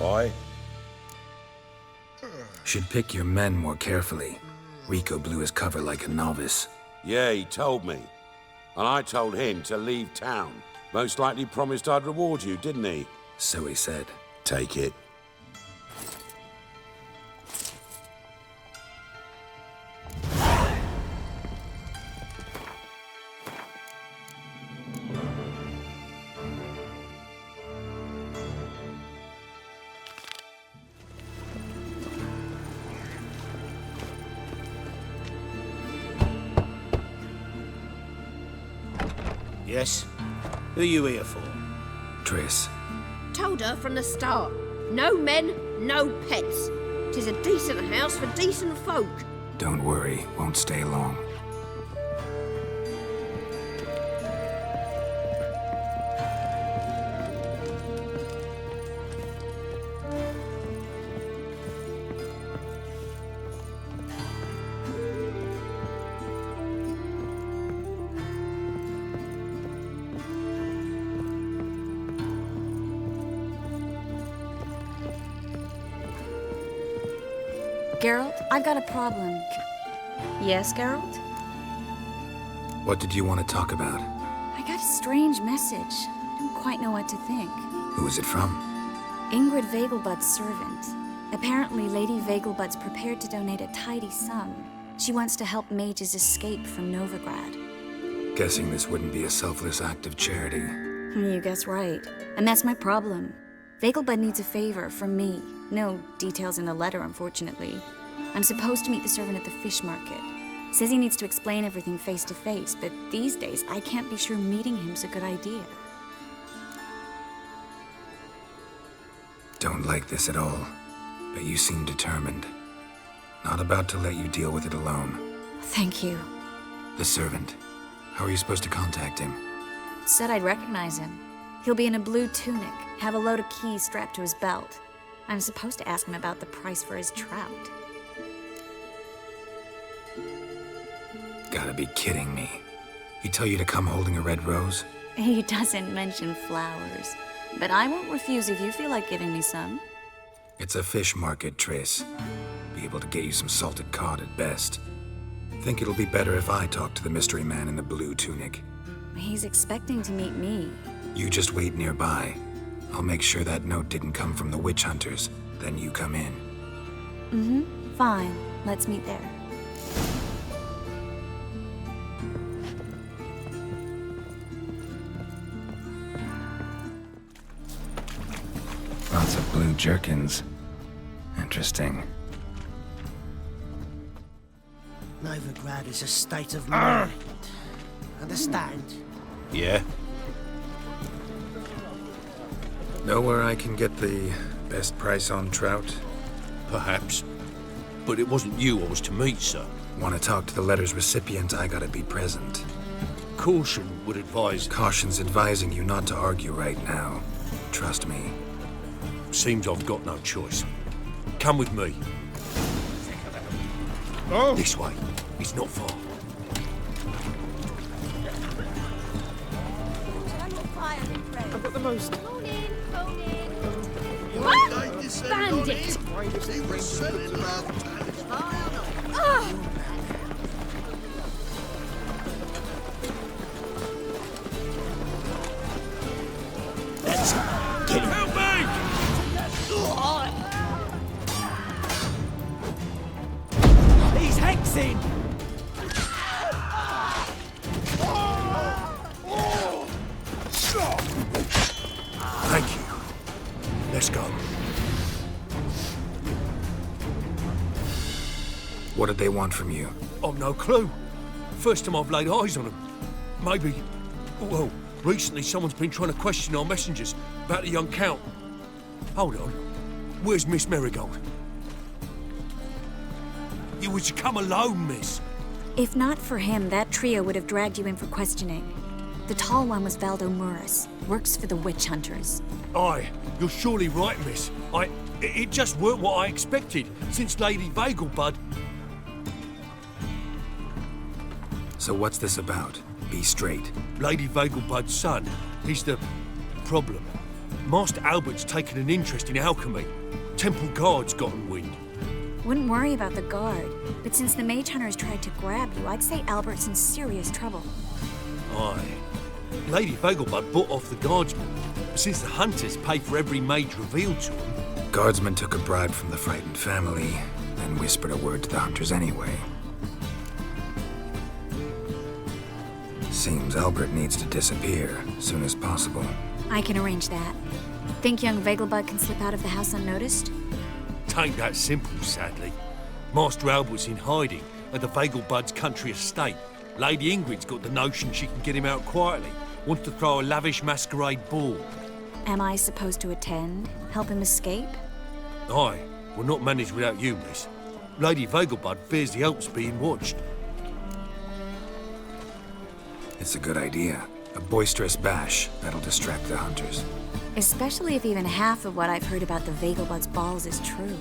Aye. Should pick your men more carefully. Rico blew his cover like a novice. Yeah, he told me. And I told him to leave town. Most likely promised I'd reward you, didn't he? So he said. Take it. Yes? Who are you here for? Triss. Told her from the start. No men, no pets. 'Tis a decent house for decent folk. Don't worry, won't stay long. Geralt, I've got a problem. Yes, Geralt? What did you want to talk about? I got a strange message. I don't quite know what to think. Who is it from? Ingrid Vegelbud's servant. Apparently, Lady Vegelbud's prepared to donate a tidy sum. She wants to help mages escape from Novigrad. Guessing this wouldn't be a selfless act of charity. You guess right. And that's my problem. Vegelbud needs a favor from me. No details in the letter, unfortunately. I'm supposed to meet the servant at the fish market. Says he needs to explain everything face to face, but these days I can't be sure meeting him's a good idea. Don't like this at all, but you seem determined. Not about to let you deal with it alone. Thank you. The servant. How are you supposed to contact him? Said I'd recognize him. He'll be in a blue tunic, have a load of keys strapped to his belt. I'm supposed to ask him about the price for his trout. Gotta be kidding me. He tell you to come holding a red rose? He doesn't mention flowers, but I won't refuse if you feel like giving me some. It's a fish market, Triss. Be able to get you some salted cod at best. Think it'll be better if I talk to the mystery man in the blue tunic. He's expecting to meet me. You just wait nearby. I'll make sure that note didn't come from the witch hunters. Then you come in. Mm-hmm. Fine. Let's meet there. Lots of blue jerkins. Interesting. Novigrad is a state of mind. Understand? Yeah. Know where I can get the best price on trout? Perhaps. But it wasn't you I was to meet, sir. Want to talk to the letter's recipient, I gotta be present. Caution would advise... Caution's advising you not to argue right now. Trust me. Seems I've got no choice. Come with me. Oh! This way. It's not far. I've got the most... Bandit! Let's get him. Help me! He's hexing! Thank you. Let's go. What did they want from you? I've no clue. First time I've laid eyes on them. Maybe... Well, recently someone's been trying to question our messengers about the young Count. Hold on. Where's Miss Marigold? You was to come alone, miss. If not for him, that trio would have dragged you in for questioning. The tall one was Valdo Murris. Works for the witch hunters. Aye, you're surely right, miss. It just weren't what I expected, since Lady Vegelbud... So what's this about? Be straight. Lady Vegelbud's son, he's the problem. Master Albert's taken an interest in alchemy. Temple Guard's gotten wind. Wouldn't worry about the guard, but since the mage hunters tried to grab you, I'd say Albert's in serious trouble. Aye. Lady Vegelbud bought off the guardsmen, since the hunters pay for every mage revealed to them. Guardsmen took a bribe from the frightened family, then whispered a word to the hunters anyway. Seems Albert needs to disappear as soon as possible. I can arrange that. Think young Vegelbud can slip out of the house unnoticed? Tain't that simple, sadly. Master Albert's in hiding at the Vegelbud's country estate. Lady Ingrid's got the notion she can get him out quietly. Wants to throw a lavish masquerade ball. Am I supposed to attend? Help him escape? Aye, we'll not manage without you, miss. Lady Vegelbud fears the Alps being watched. It's a good idea. A boisterous bash that'll distract the hunters. Especially if even half of what I've heard about the Vegelbud's balls is true.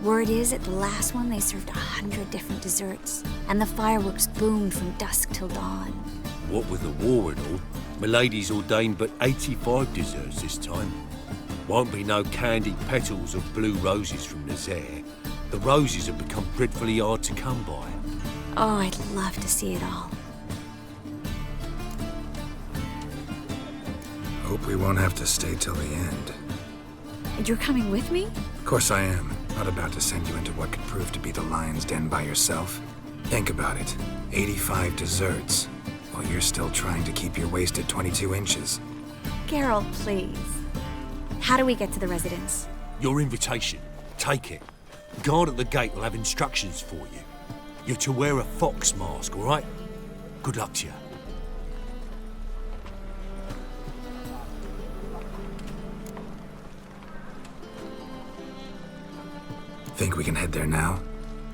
Word is, at the last one they served 100 different desserts, and the fireworks boomed from dusk till dawn. What with the war and all, Milady's ordained but 85 desserts this time. Won't be no candied petals or blue roses from Nazaire. The roses have become dreadfully hard to come by. Oh, I'd love to see it all. Hope we won't have to stay till the end. You're coming with me? Of course I am. Not about to send you into what could prove to be the lion's den by yourself. Think about it. 85 desserts, while you're still trying to keep your waist at 22 inches. Geralt, please. How do we get to the residence? Your invitation. Take it. The guard at the gate will have instructions for you. You're to wear a fox mask, all right? Good luck to you. Think we can head there now?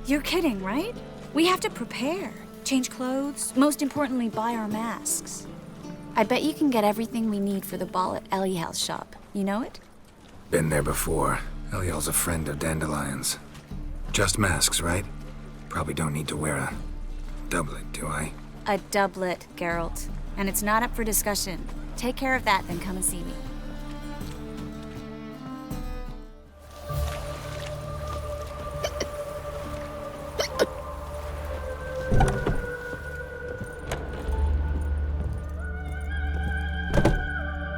You're kidding, right? We have to prepare. Change clothes, most importantly, buy our masks. I bet you can get everything we need for the ball at Eliel's shop. You know it? Been there before. Eliel's a friend of Dandelion's. Just masks, right? Probably don't need to wear a doublet, do I? A doublet, Geralt. And it's not up for discussion. Take care of that, then come and see me.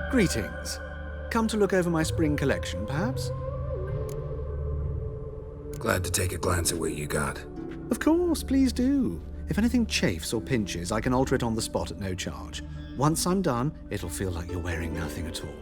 Greetings. Come to look over my spring collection, perhaps? Glad to take a glance at what you got. Of course, please do. If anything chafes or pinches, I can alter it on the spot at no charge. Once I'm done, it'll feel like you're wearing nothing at all.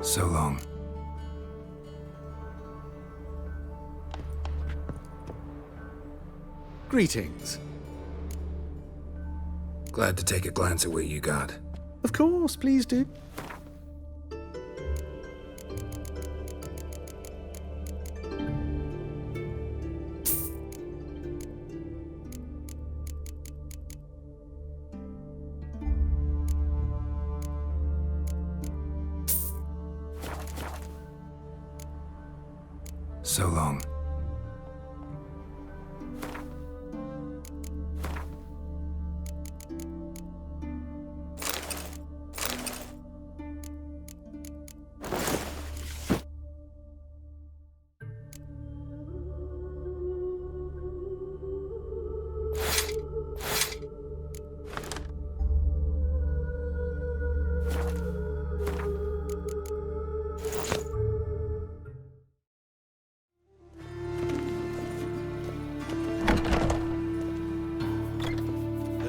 So long. Greetings. Glad to take a glance at what you got. Of course, please do. So long.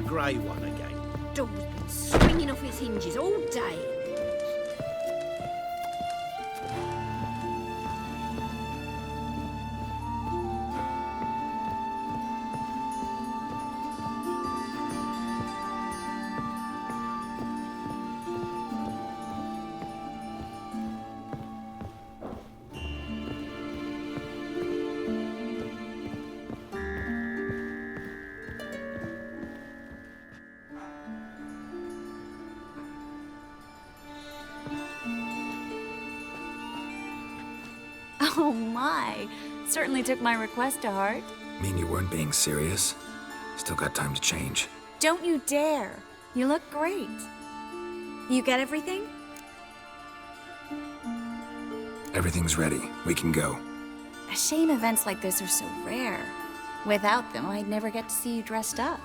Grey one again. Door's been swinging off its hinges all day. Oh my, certainly took my request to heart. Mean you weren't being serious? Still got time to change. Don't you dare. You look great. You get everything? Everything's ready. We can go. A shame events like this are so rare. Without them, I'd never get to see you dressed up.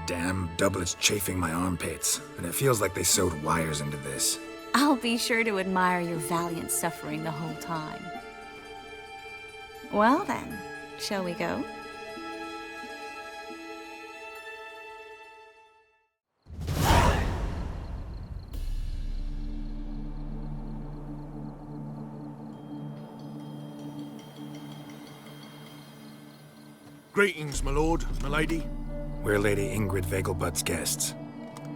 Damn doublets chafing my armpits. And it feels like they sewed wires into this. I'll be sure to admire your valiant suffering the whole time. Well then, shall we go? Greetings, my lord, my lady. We're Lady Ingrid Vegelbud's guests.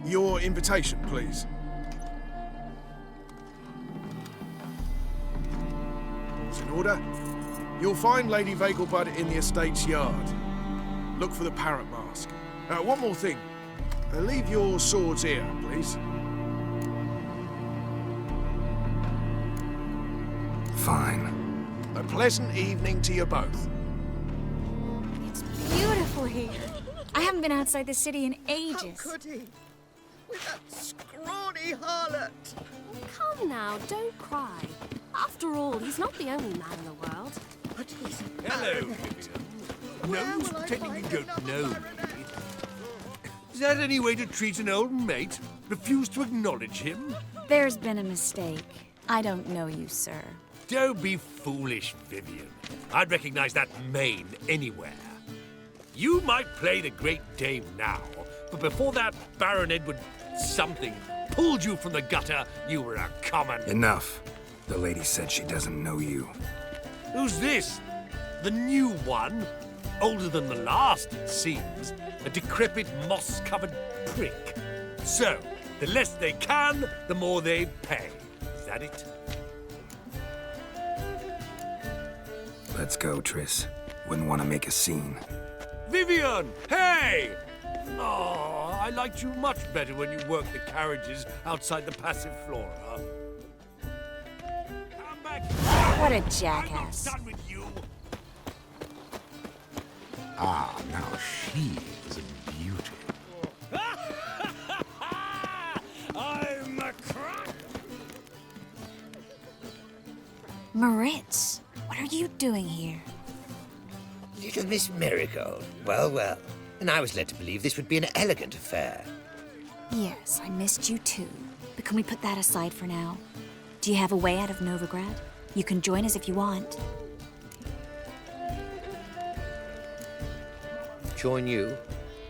Your invitation, please. All's in order. You'll find Lady Vegelbud in the estate's yard. Look for the parrot mask. One more thing. Leave your swords here, please. Fine. A pleasant evening to you both. Beautiful here. I haven't been outside the city in ages. How could he? With that scrawny harlot. Come now, don't cry. After all, he's not the only man in the world. But he's Hello, Vivian. No use pretending you don't know me. Is that any way to treat an old mate? Refuse to acknowledge him? There's been a mistake. I don't know you, sir. Don't be foolish, Vivian. I'd recognize that mane anywhere. You might play the great dame now, but before that Baron Edward something pulled you from the gutter, you were a common... Enough. The lady said she doesn't know you. Who's this? The new one? Older than the last, it seems. A decrepit, moss-covered prick. So, the less they can, the more they pay. Is that it? Let's go, Triss. Wouldn't want to make a scene. Vivian! Hey! Oh, I liked you much better when you worked the carriages outside the passive flora. Come back! What a jackass. I'm not done with you! Ah, now she is a beauty. I'm a crack! Moritz, what are you doing here? Little Miss Marigold. Well, well. And I was led to believe this would be an elegant affair. Yes, I missed you too. But can we put that aside for now? Do you have a way out of Novigrad? You can join us if you want. Join you?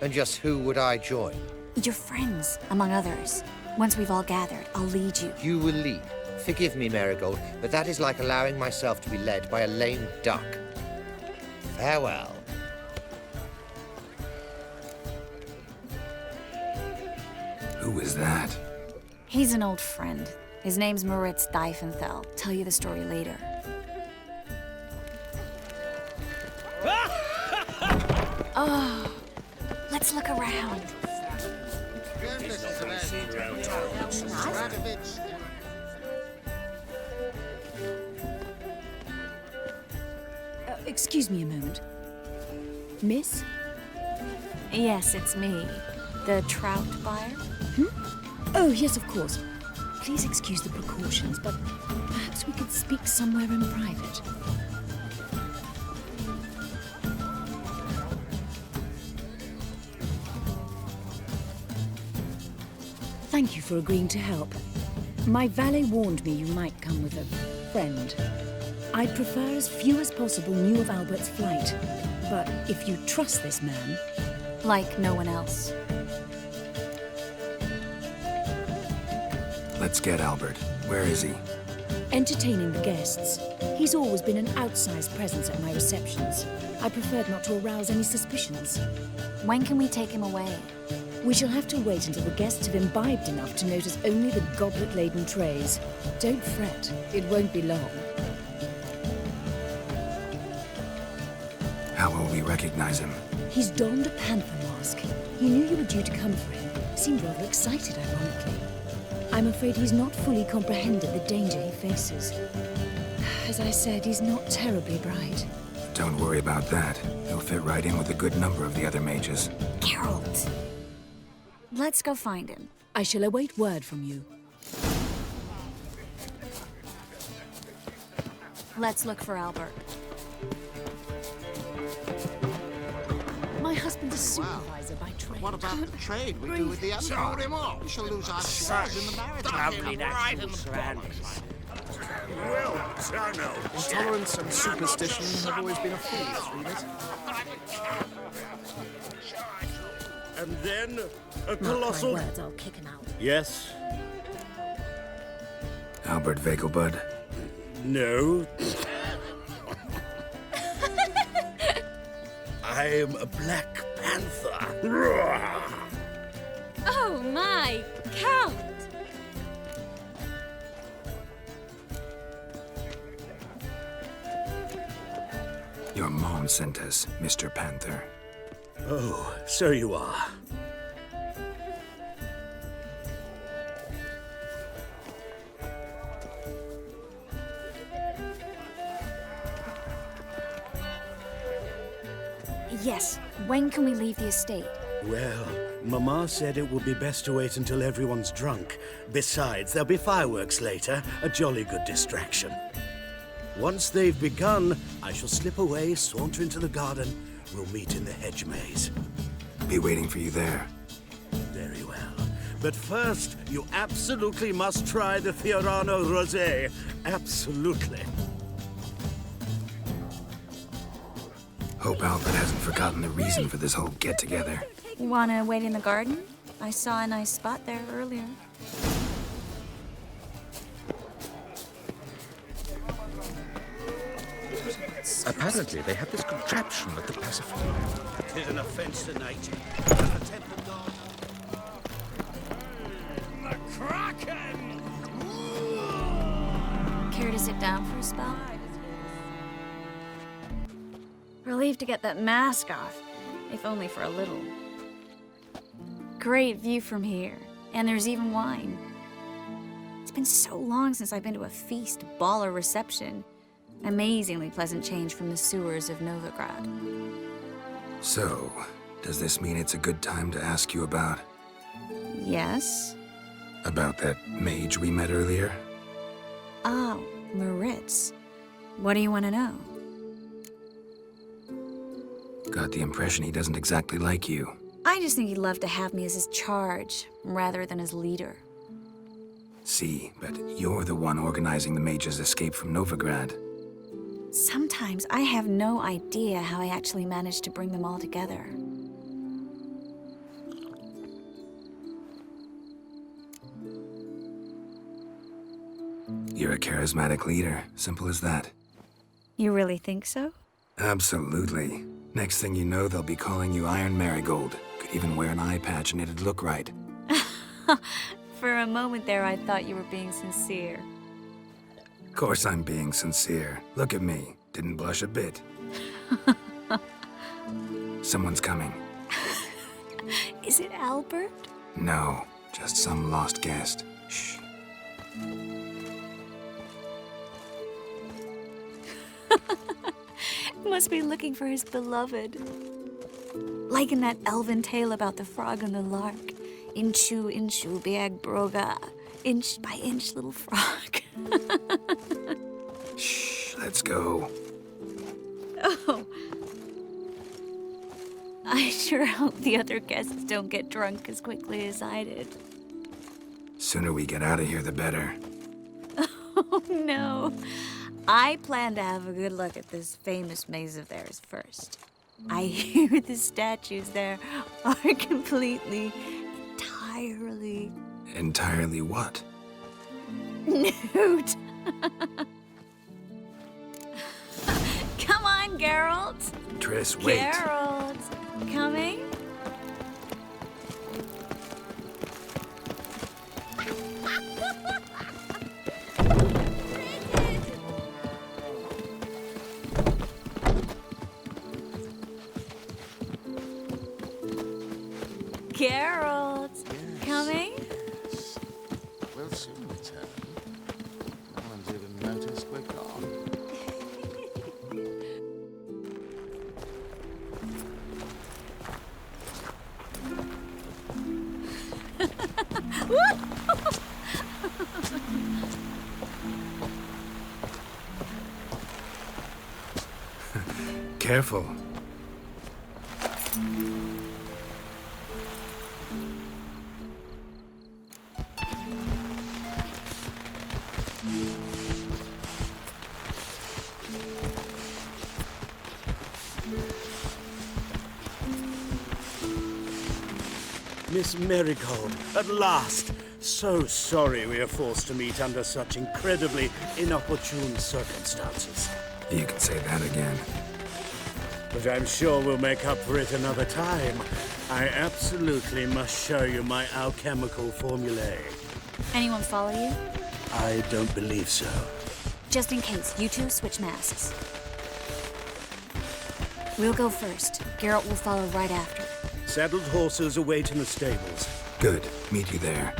And just who would I join? Your friends, among others. Once we've all gathered, I'll lead you. You will lead. Forgive me, Marigold, but that is like allowing myself to be led by a lame duck. Farewell. Who is that? He's an old friend. His name's Moritz Diefenthal. Tell you the story later. Oh, let's look around. Excuse me a moment. Miss? Yes, it's me. The trout buyer? Oh, yes, of course. Please excuse the precautions, but perhaps we could speak somewhere in private. Thank you for agreeing to help. My valet warned me you might come with a friend. I'd prefer as few as possible knew of Albert's flight. But if you trust this man... Like no one else. Let's get Albert. Where is he? Entertaining the guests. He's always been an outsized presence at my receptions. I preferred not to arouse any suspicions. When can we take him away? We shall have to wait until the guests have imbibed enough to notice only the goblet-laden trays. Don't fret. It won't be long. How will we recognize him? He's donned a panther mask. He knew you were due to come for him. Seemed rather excited, ironically. I'm afraid he's not fully comprehended the danger he faces. As I said, he's not terribly bright. Don't worry about that. He'll fit right in with a good number of the other mages. Geralt! Let's go find him. I shall await word from you. Let's look for Albert. My husband's a supervisor by trade. What about the trade we do with the Empire? Sold him off. We shall lose our shares in the maritime. Lovely natural surroundings. Well, Tano. Intolerance and superstition have always been a fool's readers. And then a Mark colossal... my words, I'll kick him out. Yes? Albert Vegelbud. No. I am a Black Panther. Oh my, Count! Your mom sent us, Mr. Panther. Oh, so you are. Yes, when can we leave the estate? Well, Mama said it would be best to wait until everyone's drunk. Besides, there'll be fireworks later, a jolly good distraction. Once they've begun, I shall slip away, saunter into the garden. We'll meet in the hedge maze. Be waiting for you there. Very well. But first, you absolutely must try the Fiorano Rosé. Absolutely. Hope Albert hasn't forgotten the reason for this whole get-together. Wanna wait in the garden? I saw a nice spot there earlier. Apparently, they have this contraption at the pacifier. Tis an offence to nature. The Kraken! Care to sit down for a spell? Relieved to get that mask off, if only for a little. Great view from here, and there's even wine. It's been so long since I've been to a feast, ball, or reception. Amazingly pleasant change from the sewers of Novigrad. So, does this mean it's a good time to ask you about... Yes? About that mage we met earlier? Oh, Moritz. What do you want to know? Got the impression he doesn't exactly like you. I just think he'd love to have me as his charge, rather than his leader. See, but you're the one organizing the mage's escape from Novigrad. Sometimes I have no idea how I actually managed to bring them all together. You're a charismatic leader, simple as that. You really think so? Absolutely. Next thing you know, they'll be calling you Iron Marigold. Could even wear an eye patch and it'd look right. For a moment there, I thought you were being sincere. Of course I'm being sincere. Look at me. Didn't blush a bit. Someone's coming. Is it Albert? No, just some lost guest. Shh. Must be looking for his beloved. Like in that elven tale about the frog and the lark. Inchu, inchu, biag broga. Inch by inch, little frog. Shh, let's go. Oh. I sure hope the other guests don't get drunk as quickly as I did. Sooner we get out of here, the better. Oh, no. I plan to have a good look at this famous maze of theirs first. I hear the statues there are completely, entirely... Entirely what? Nude. Come on, Geralt. Triss, wait. Geralt, coming? Geralt, coming? We'll soon return. No one's even noticed we're gone. careful. Miss Marigold, at last! So sorry we are forced to meet under such incredibly inopportune circumstances. You can say that again. But I'm sure we'll make up for it another time. I absolutely must show you my alchemical formulae. Anyone follow you? I don't believe so. Just in case, you two switch masks. We'll go first. Geralt will follow right after. Saddled horses await in the stables. Good. Meet you there.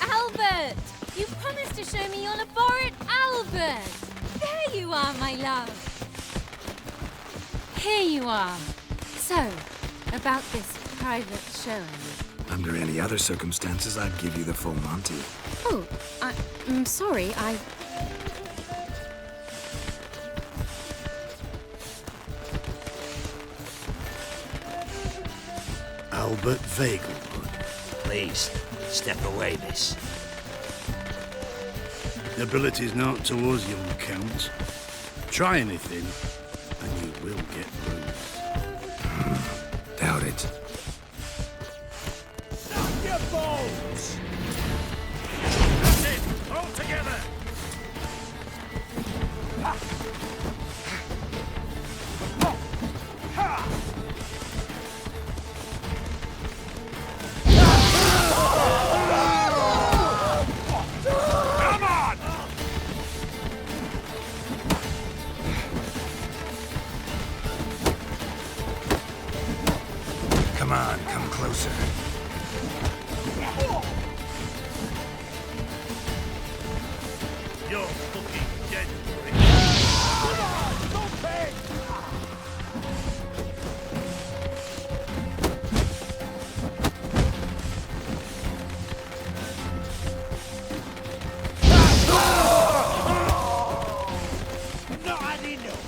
Albert! You promised to show me your laboratory, Albert! There you are, my love. Here you are. So, about this private showing. Under any other circumstances, I'd give you the full Monty. Oh, I'm sorry, Albert Vagelwood. Please, step away, miss. Nobility's not towards young Count. Try anything, and you will get bruised. Doubt it. Knock your balls! That's it! All together! Ha! Ha! Come on! Come on, come closer. You're fucking dead. Not enough.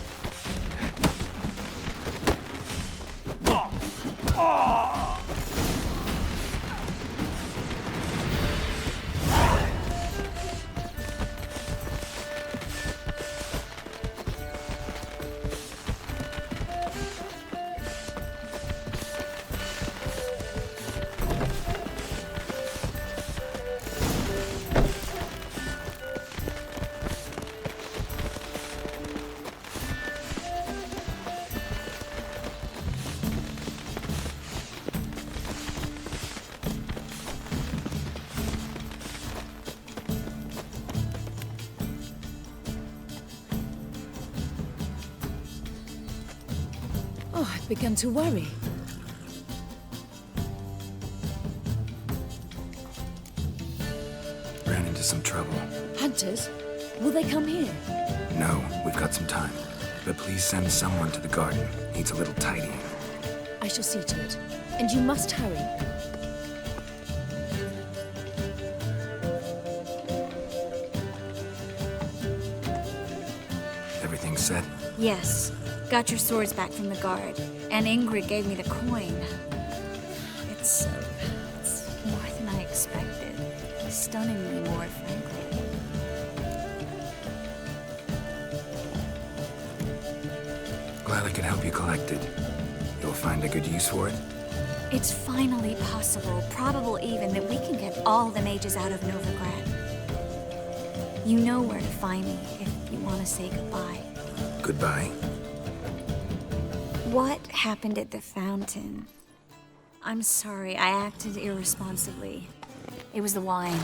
Oh, I've begun to worry. Ran into some trouble. Hunters? Will they come here? No, we've got some time. But please send someone to the garden. Needs a little tidying. I shall see to it. And you must hurry. Everything set? Yes. Got your swords back from the guard. And Ingrid gave me the coin. It's more than I expected. Stunningly more, frankly. Glad I could help you collect it. You'll find a good use for it? It's finally possible, probable even, that we can get all the mages out of Novigrad. You know where to find me if you want to say goodbye. Goodbye? What happened at the fountain? I'm sorry, I acted irresponsibly. It was the wine.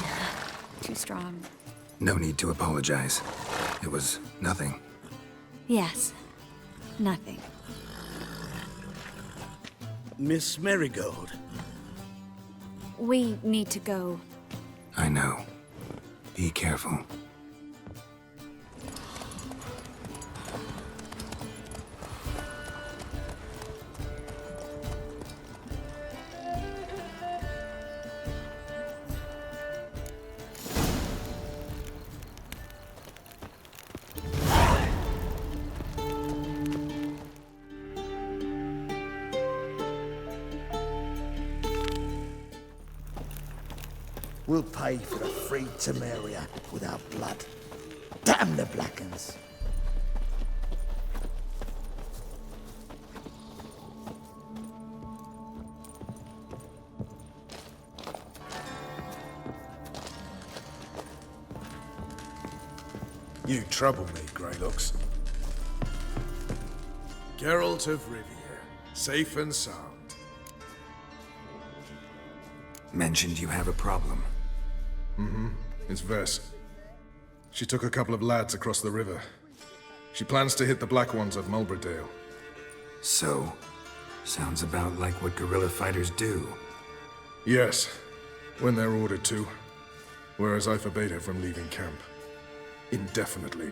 Too strong. No need to apologize. It was nothing. Yes. Nothing. Miss Marigold. We need to go. I know. Be careful. We'll pay for the free Temeria with our blood. Damn the Blackens! You trouble me, Greylocks. Geralt of Rivia, safe and sound. Mentioned you have a problem. Mm-hmm. It's Vess. She took a couple of lads across the river. She plans to hit the Black Ones at Mulberdale. So, sounds about like what guerrilla fighters do. Yes, when they're ordered to. Whereas I forbade her from leaving camp. Indefinitely.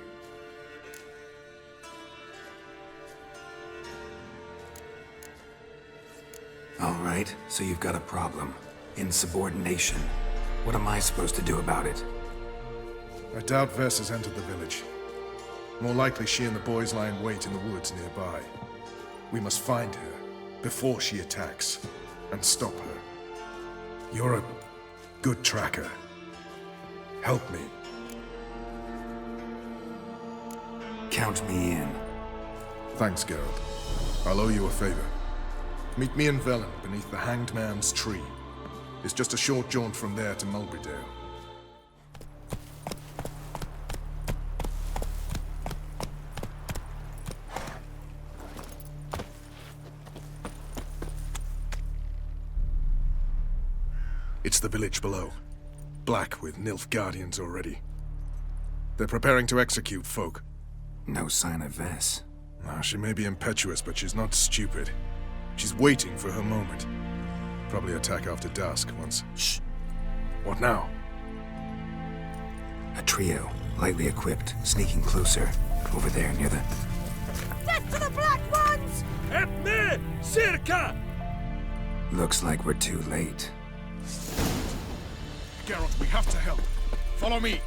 All right, so you've got a problem. Insubordination. What am I supposed to do about it? I doubt Vess has entered the village. More likely she and the boys lie in wait in the woods nearby. We must find her before she attacks and stop her. You're a good tracker. Help me. Count me in. Thanks, Geralt. I'll owe you a favor. Meet me in Velen beneath the Hanged Man's tree. It's just a short jaunt from there to Mulberdale. It's the village below. Black with Nilf guardians already. They're preparing to execute folk. No sign of Vess. She may be impetuous, but she's not stupid. She's waiting for her moment. Probably attack after dusk once. Shh! What now? A trio, lightly equipped, sneaking closer. Over there near the... Death to the Black Ones! Help me! Circa! Looks like we're too late. Geralt, we have to help. Follow me.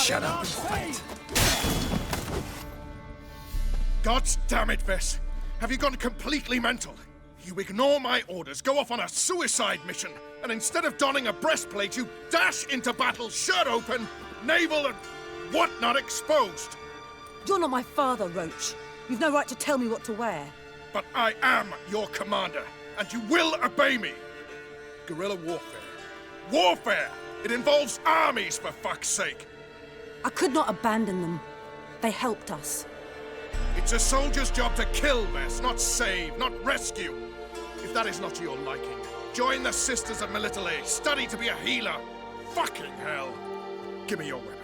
Shut up and fight. God damn it, Vess. Have you gone completely mental? You ignore my orders, go off on a suicide mission, and instead of donning a breastplate, you dash into battle shirt open, navel and whatnot exposed. You're not my father, Roach. You've no right to tell me what to wear. But I am your commander, and you will obey me. Guerrilla warfare. Warfare! It involves armies, for fuck's sake. I could not abandon them. They helped us. It's a soldier's job to kill, Vess, not save, not rescue. If that is not to your liking, join the Sisters of Melitele. Study to be a healer. Fucking hell. Give me your weapon.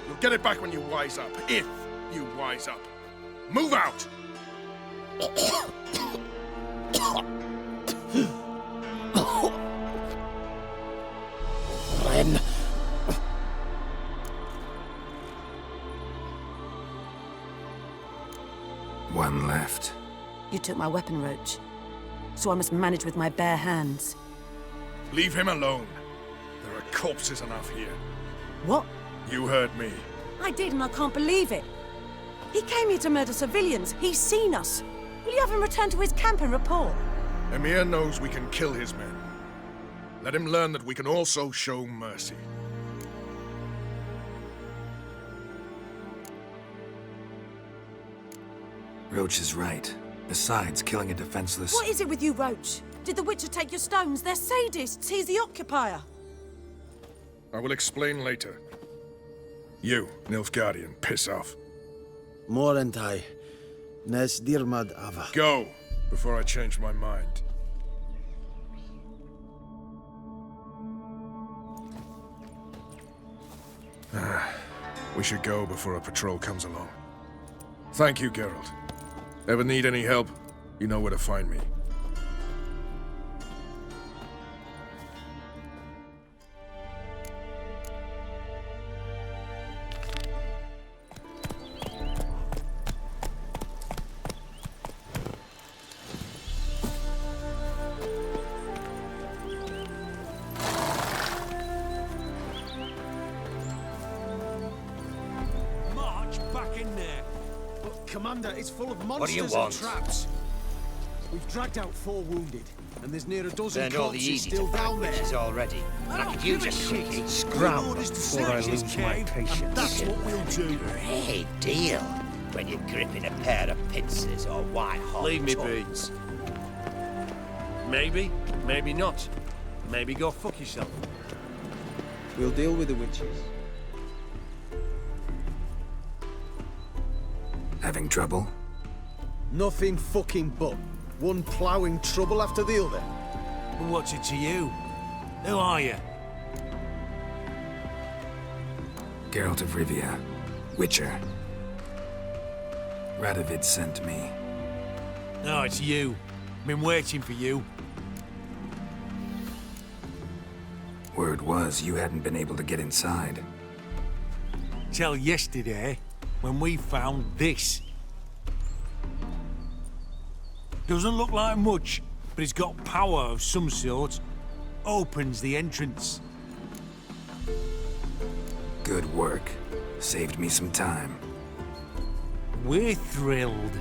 You'll get it back when you wise up, if you wise up. Move out! Ren. One left. You took my weapon, Roach. so I must manage with my bare hands. Leave him alone. There are corpses enough here. What? You heard me. I did, and I can't believe it. He came here to murder civilians. He's seen us. Will you have him return to his camp and report? Emir knows we can kill his men. Let him learn that we can also show mercy. Roach is right. Besides, killing a defenseless... What is it with you, Roach? Did the Witcher take your stones? They're sadists. He's the occupier. I will explain later. You, Nilfgaardian, piss off. Morentai. Nes dirmad ava. Go, before I change my mind. We should go before a patrol comes along. Thank you, Geralt. Ever need any help, you know where to find me. Commander, it's full of What do you monsters want? and traps. We've dragged out 4 wounded, and there's near a dozen Burned all the corpses easy still to down find there. witches already. And I could use a quickie. Scram before I lose my patience. That's what we'll do. Great deal. When you're gripping a pair of pincers or white hot Leave me be. tongues. Maybe, maybe not. Maybe go fuck yourself. We'll deal with the witches. Having trouble? Nothing fucking but. One ploughing trouble after the other. Well, what's it to you? Who are you? Geralt of Rivia. Witcher. Radovid sent me. No, it's you. Been waiting for you. Word was you hadn't been able to get inside. Till yesterday, when we found this. Doesn't look like much, but it's got power of some sort. Opens the entrance. Good work. Saved me some time. We're thrilled.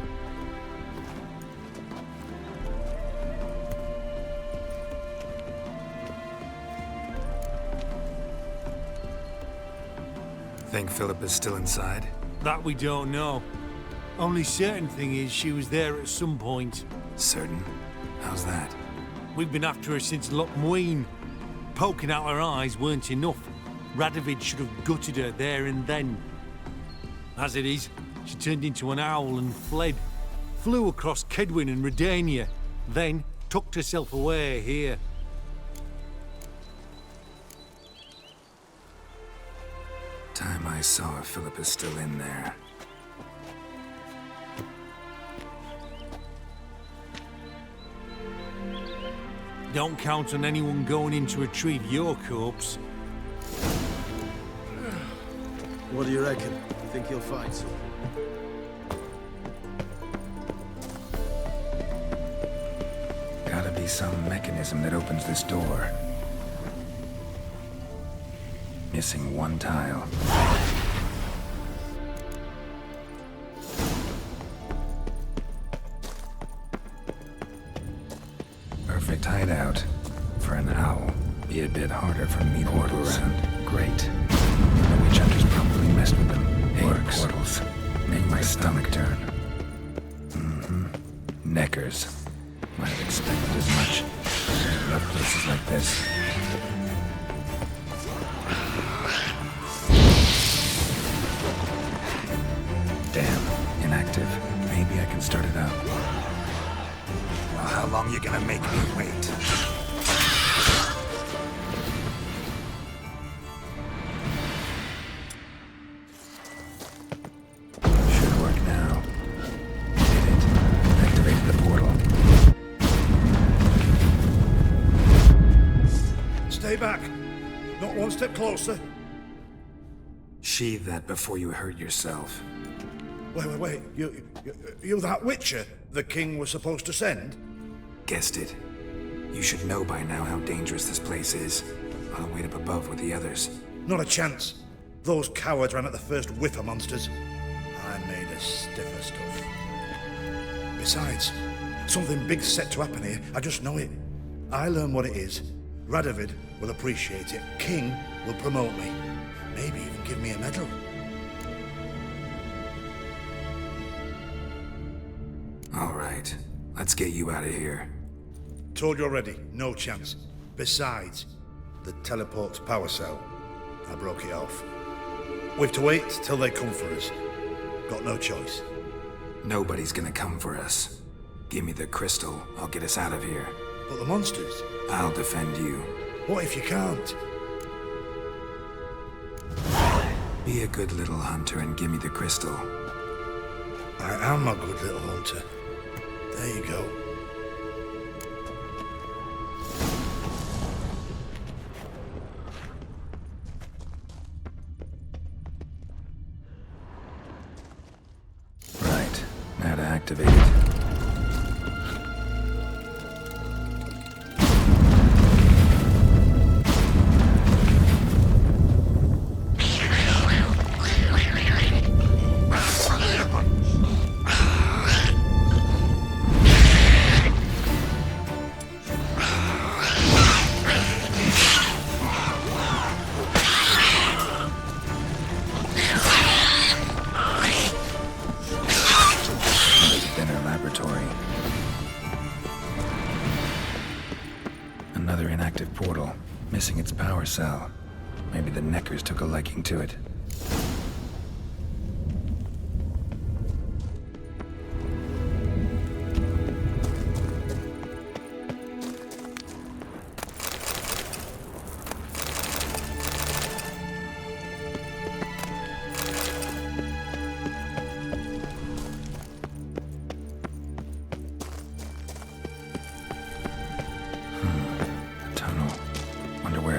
Think Philip is still inside? That we don't know. Only certain thing is she was there at some point. Certain? How's that? We've been after her since Lochmuin. Poking out her eyes weren't enough. Radovid should have gutted her there and then. As it is, she turned into an owl and fled. Flew across Kedwin and Redania, then tucked herself away here. Time I saw her, Philip is still in there. Don't count on anyone going in to retrieve your corpse. What do you reckon? You think he'll find some? Gotta be some mechanism that opens this door. Missing one tile. Perfect hideout. For an owl. Be a bit harder for me to order around. Great. The witch hunters probably messed with them. Hey, portals. Make my stomach turn. Neckers. Might have expected as much. Love places like this. Damn, inactive. Maybe I can start it up. Well, how long you gonna make me wait? Should work now. Did it. Activated the portal. Stay back. Not one step closer. Sheathe that before you hurt yourself. Wait. You that Witcher the king was supposed to send? Guessed it. You should know by now how dangerous this place is. I'll wait up above with the others. Not a chance. Those cowards ran at the first whiff of monsters. I made a stiffer stuff. Besides, something big's set to happen here. I just know it. I learn what it is. Radovid will appreciate it. King will promote me. Maybe even give me a medal. All right. Let's get you out of here. Told you already, no chance. Besides, the teleport's power cell. I broke it off. We've to wait till they come for us. Got no choice. Nobody's gonna come for us. Give me the crystal, I'll get us out of here. But the monsters? I'll defend you. What if you can't? Be a good little hunter and give me the crystal. I am a good little hunter. There you go. Right. Now to activate it. Another inactive portal, missing its power cell. Maybe the Neckers took a liking to it.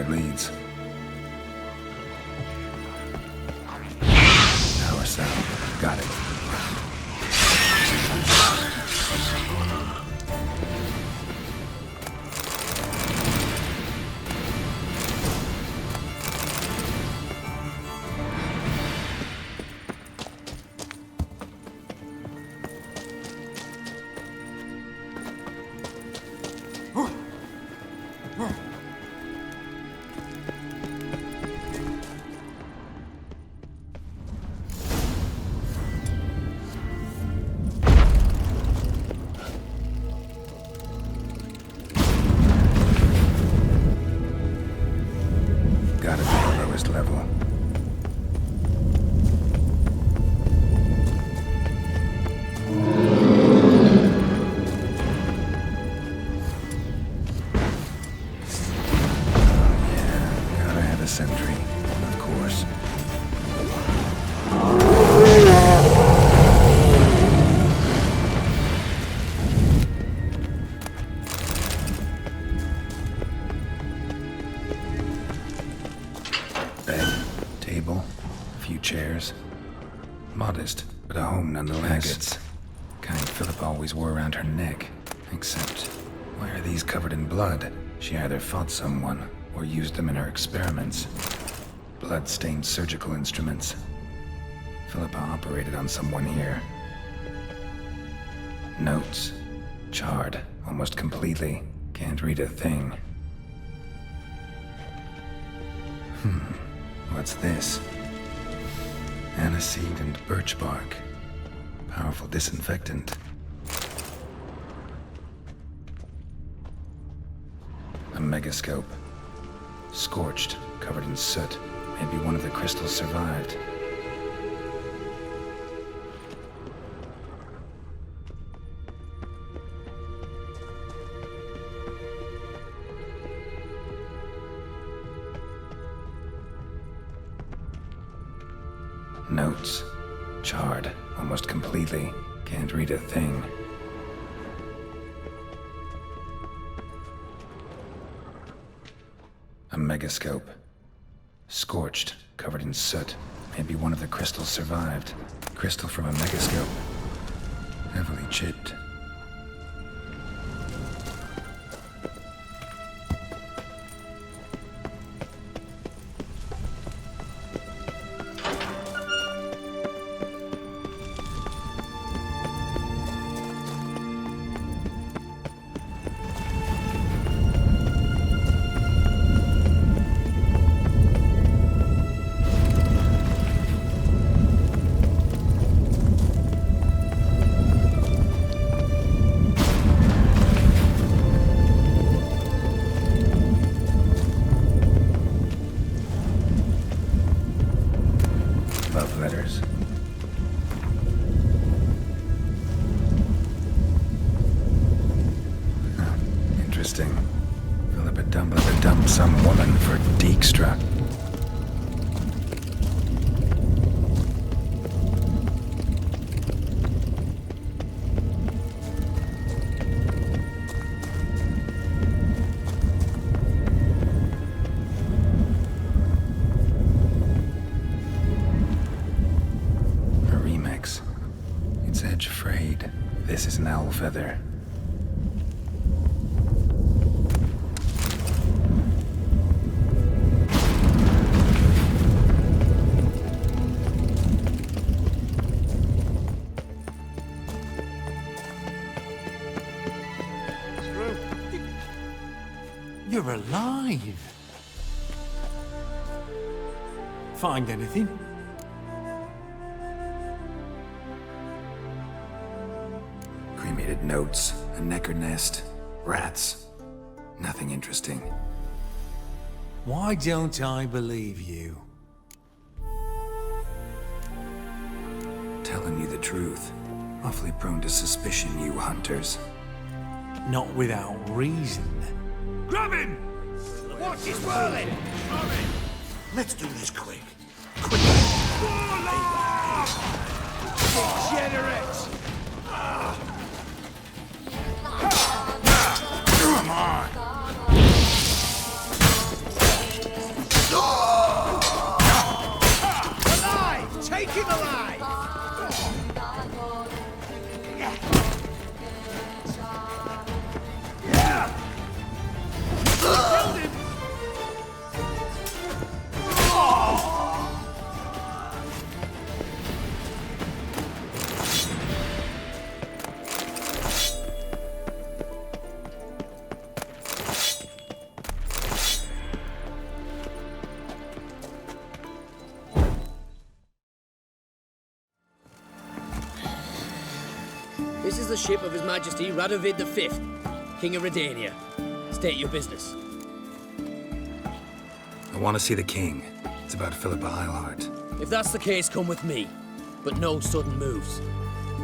Leads. Power cell. Got it. Level. Yeah, gotta have a sentry, of course. Chairs. Modest, but a home nonetheless. Maggots. Kind Philippa always wore around her neck. Except, why are these covered in blood? She either fought someone, or used them in her experiments. Blood-stained surgical instruments. Philippa operated on someone here. Notes. Charred, almost completely. Can't read a thing. What's this? Aniseed and birch bark. Powerful disinfectant. A megascope. Scorched, covered in soot. Maybe one of the crystals survived. Notes. Charred, almost completely. Can't read a thing. A megascope. Scorched, covered in soot. Maybe one of the crystals survived. Crystal from a megascope. Heavily chipped. Some woman for Dijkstra. This is an owl feather. You're alive. Find anything? Cremated notes, a necker nest, rats. Nothing interesting. Why don't I believe you? Telling you the truth. Awfully prone to suspicion, you hunters. Not without reason. Grab him! Watch his whirling! Let's do this quick. Quick! Degenerate! Come on! Alive! Take him alive! Killed him! This is the ship of His Majesty Radovid V, King of Redania. State your business. I want to see the king. It's about Philippa Eilhart. If that's the case, come with me. But no sudden moves.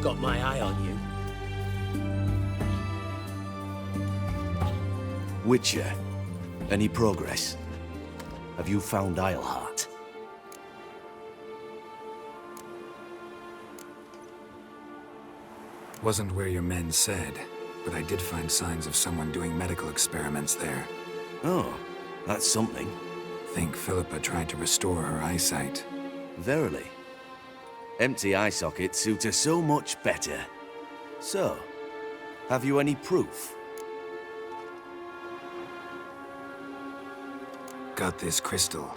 Got my eye on you. Witcher, any progress? Have you found Eilhart? Wasn't where your men said, but I did find signs of someone doing medical experiments there. Oh, that's something. Think Philippa tried to restore her eyesight. Verily. Empty eye sockets suit her so much better. So, have you any proof? Got this crystal.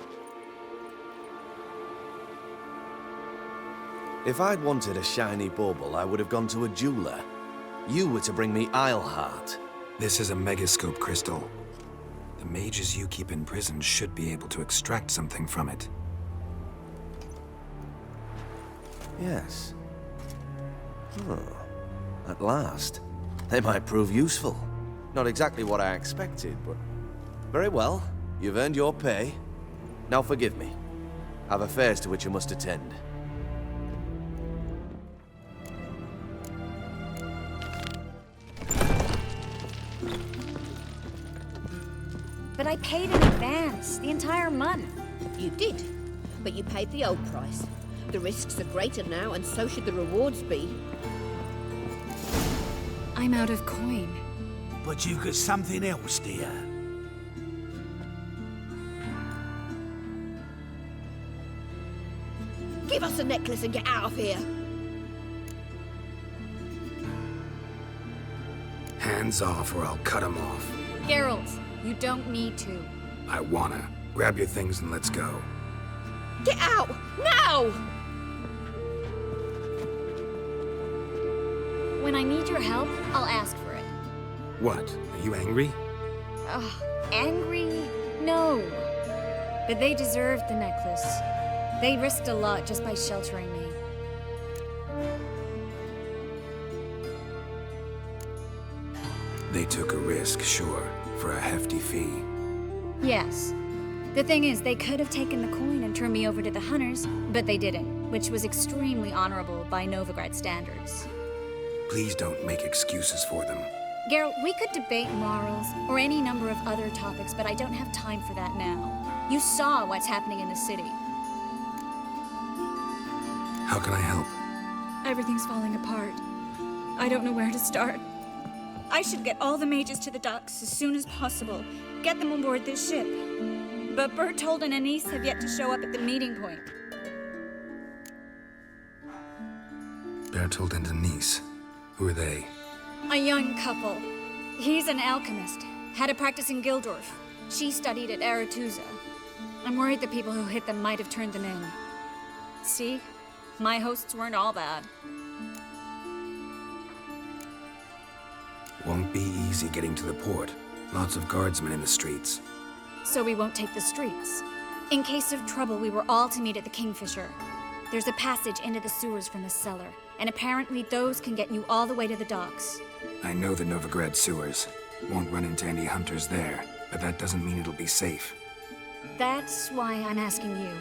If I'd wanted a shiny bauble, I would have gone to a jeweler. You were to bring me Eilhart. This is a megascope crystal. The mages you keep in prison should be able to extract something from it. Yes. Oh, at last. They might prove useful. Not exactly what I expected, but... Very well. You've earned your pay. Now forgive me. I've affairs to which you must attend. But I paid in advance, the entire month. You did, but you paid the old price. The risks are greater now, and so should the rewards be. I'm out of coin. But you've got something else, dear. Give us a necklace and get out of here. Hands off or I'll cut them off. Geralt, you don't need to. I wanna. Grab your things and let's go. Get out! Now! When I need your help, I'll ask for it. What? Are you angry? Ugh, angry? No. But they deserved the necklace. They risked a lot just by sheltering me. They took a risk, sure, for a hefty fee. Yes. The thing is, they could have taken the coin and turned me over to the hunters, but they didn't, which was extremely honorable by Novigrad standards. Please don't make excuses for them. Geralt, we could debate morals or any number of other topics, but I don't have time for that now. You saw what's happening in the city. How can I help? Everything's falling apart. I don't know where to start. I should get all the mages to the docks as soon as possible. Get them aboard this ship. But Bertold and Anise have yet to show up at the meeting point. Bertold and Anise. Who are they? A young couple. He's an alchemist. Had a practice in Gildorf. She studied at Aretuza. I'm worried the people who hit them might have turned them in. See? My hosts weren't all bad. Won't be easy getting to the port. Lots of guardsmen in the streets. So we won't take the streets. In case of trouble, we were all to meet at the Kingfisher. There's a passage into the sewers from the cellar, and apparently those can get you all the way to the docks. I know the Novigrad sewers. Won't run into any hunters there, but that doesn't mean it'll be safe. That's why I'm asking you.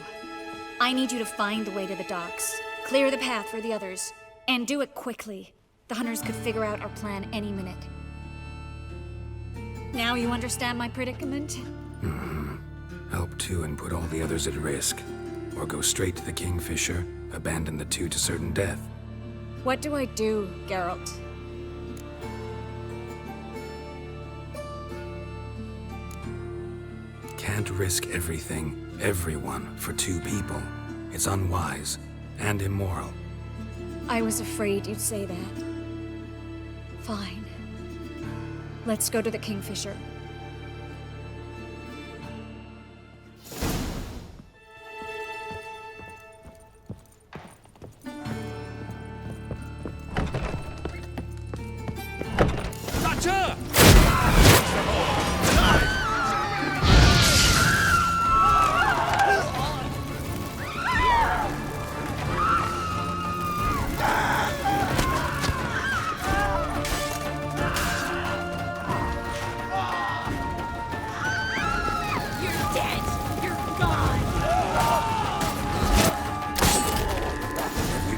I need you to find the way to the docks, clear the path for the others, and do it quickly. The hunters could figure out our plan any minute. Now you understand my predicament? Help two and put all the others at risk. Or go straight to the Kingfisher, abandon the two to certain death. What do I do, Geralt? Can't risk everything, everyone, for two people. It's unwise and immoral. I was afraid you'd say that. Fine. Let's go to the Kingfisher.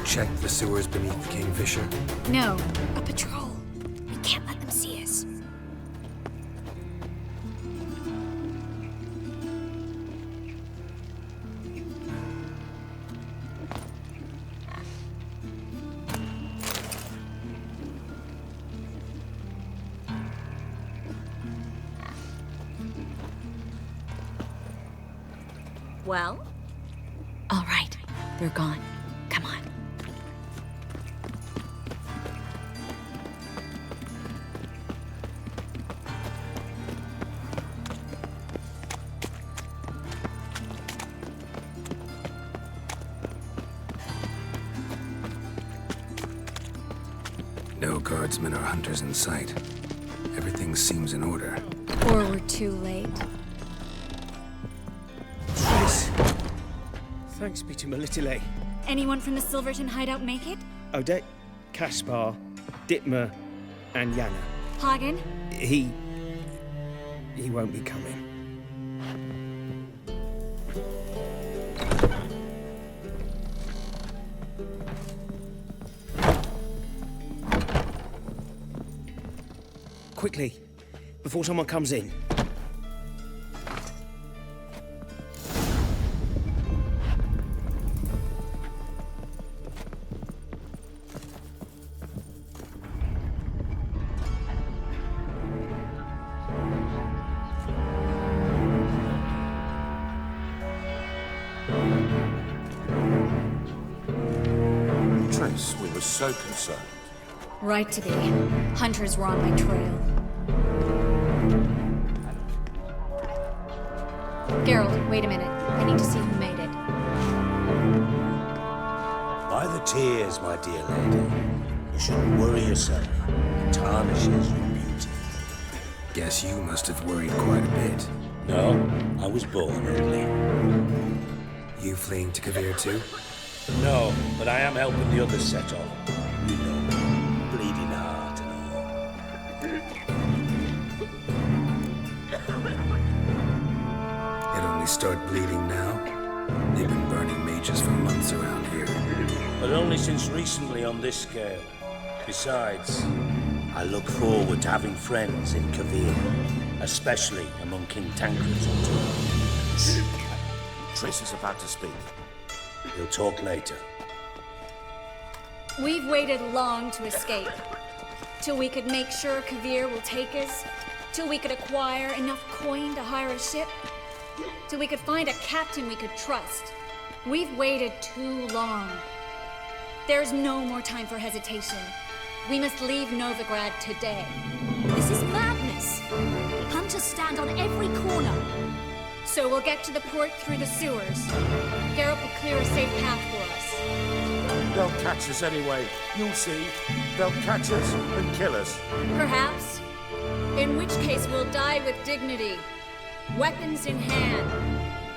Check the sewers beneath the Kingfisher? No, a patrol. We can't let them see us. Well? All right, they're gone. Come on. No guardsmen or hunters in sight. Everything seems in order. Or we're too late. Yes. Thanks be to Melitele. Anyone from the Silverton hideout make it? Odette, Caspar, Dittmer, and Yana. Hagen? He won't be coming. Quickly, before someone comes in. Trace, we were so concerned. Right to be. Hunters were on my trail. Geralt, wait a minute. I need to see who made it. By the tears, my dear lady. You shouldn't worry yourself. It tarnishes your beauty. Guess you must have worried quite a bit. No, I was born early. You fleeing to Kavir too? No, but I am helping the others set off. You know, bleeding heart and all. It only start bleeding now? They've been burning mages for months around here. But only since recently on this scale. Besides, I look forward to having friends in Kavir, especially among King Tancred's entourage. Triss is about to speak. We'll talk later. We've waited long to escape. Till we could make sure Kavir will take us. Till we could acquire enough coin to hire a ship. Till we could find a captain we could trust. We've waited too long. There's no more time for hesitation. We must leave Novigrad today. This is madness. Hunters stand on every corner. So we'll get to the port through the sewers. Geralt will clear a safe path for us. They'll catch us anyway. You'll see. They'll catch us and kill us. Perhaps. In which case we'll die with dignity. Weapons in hand.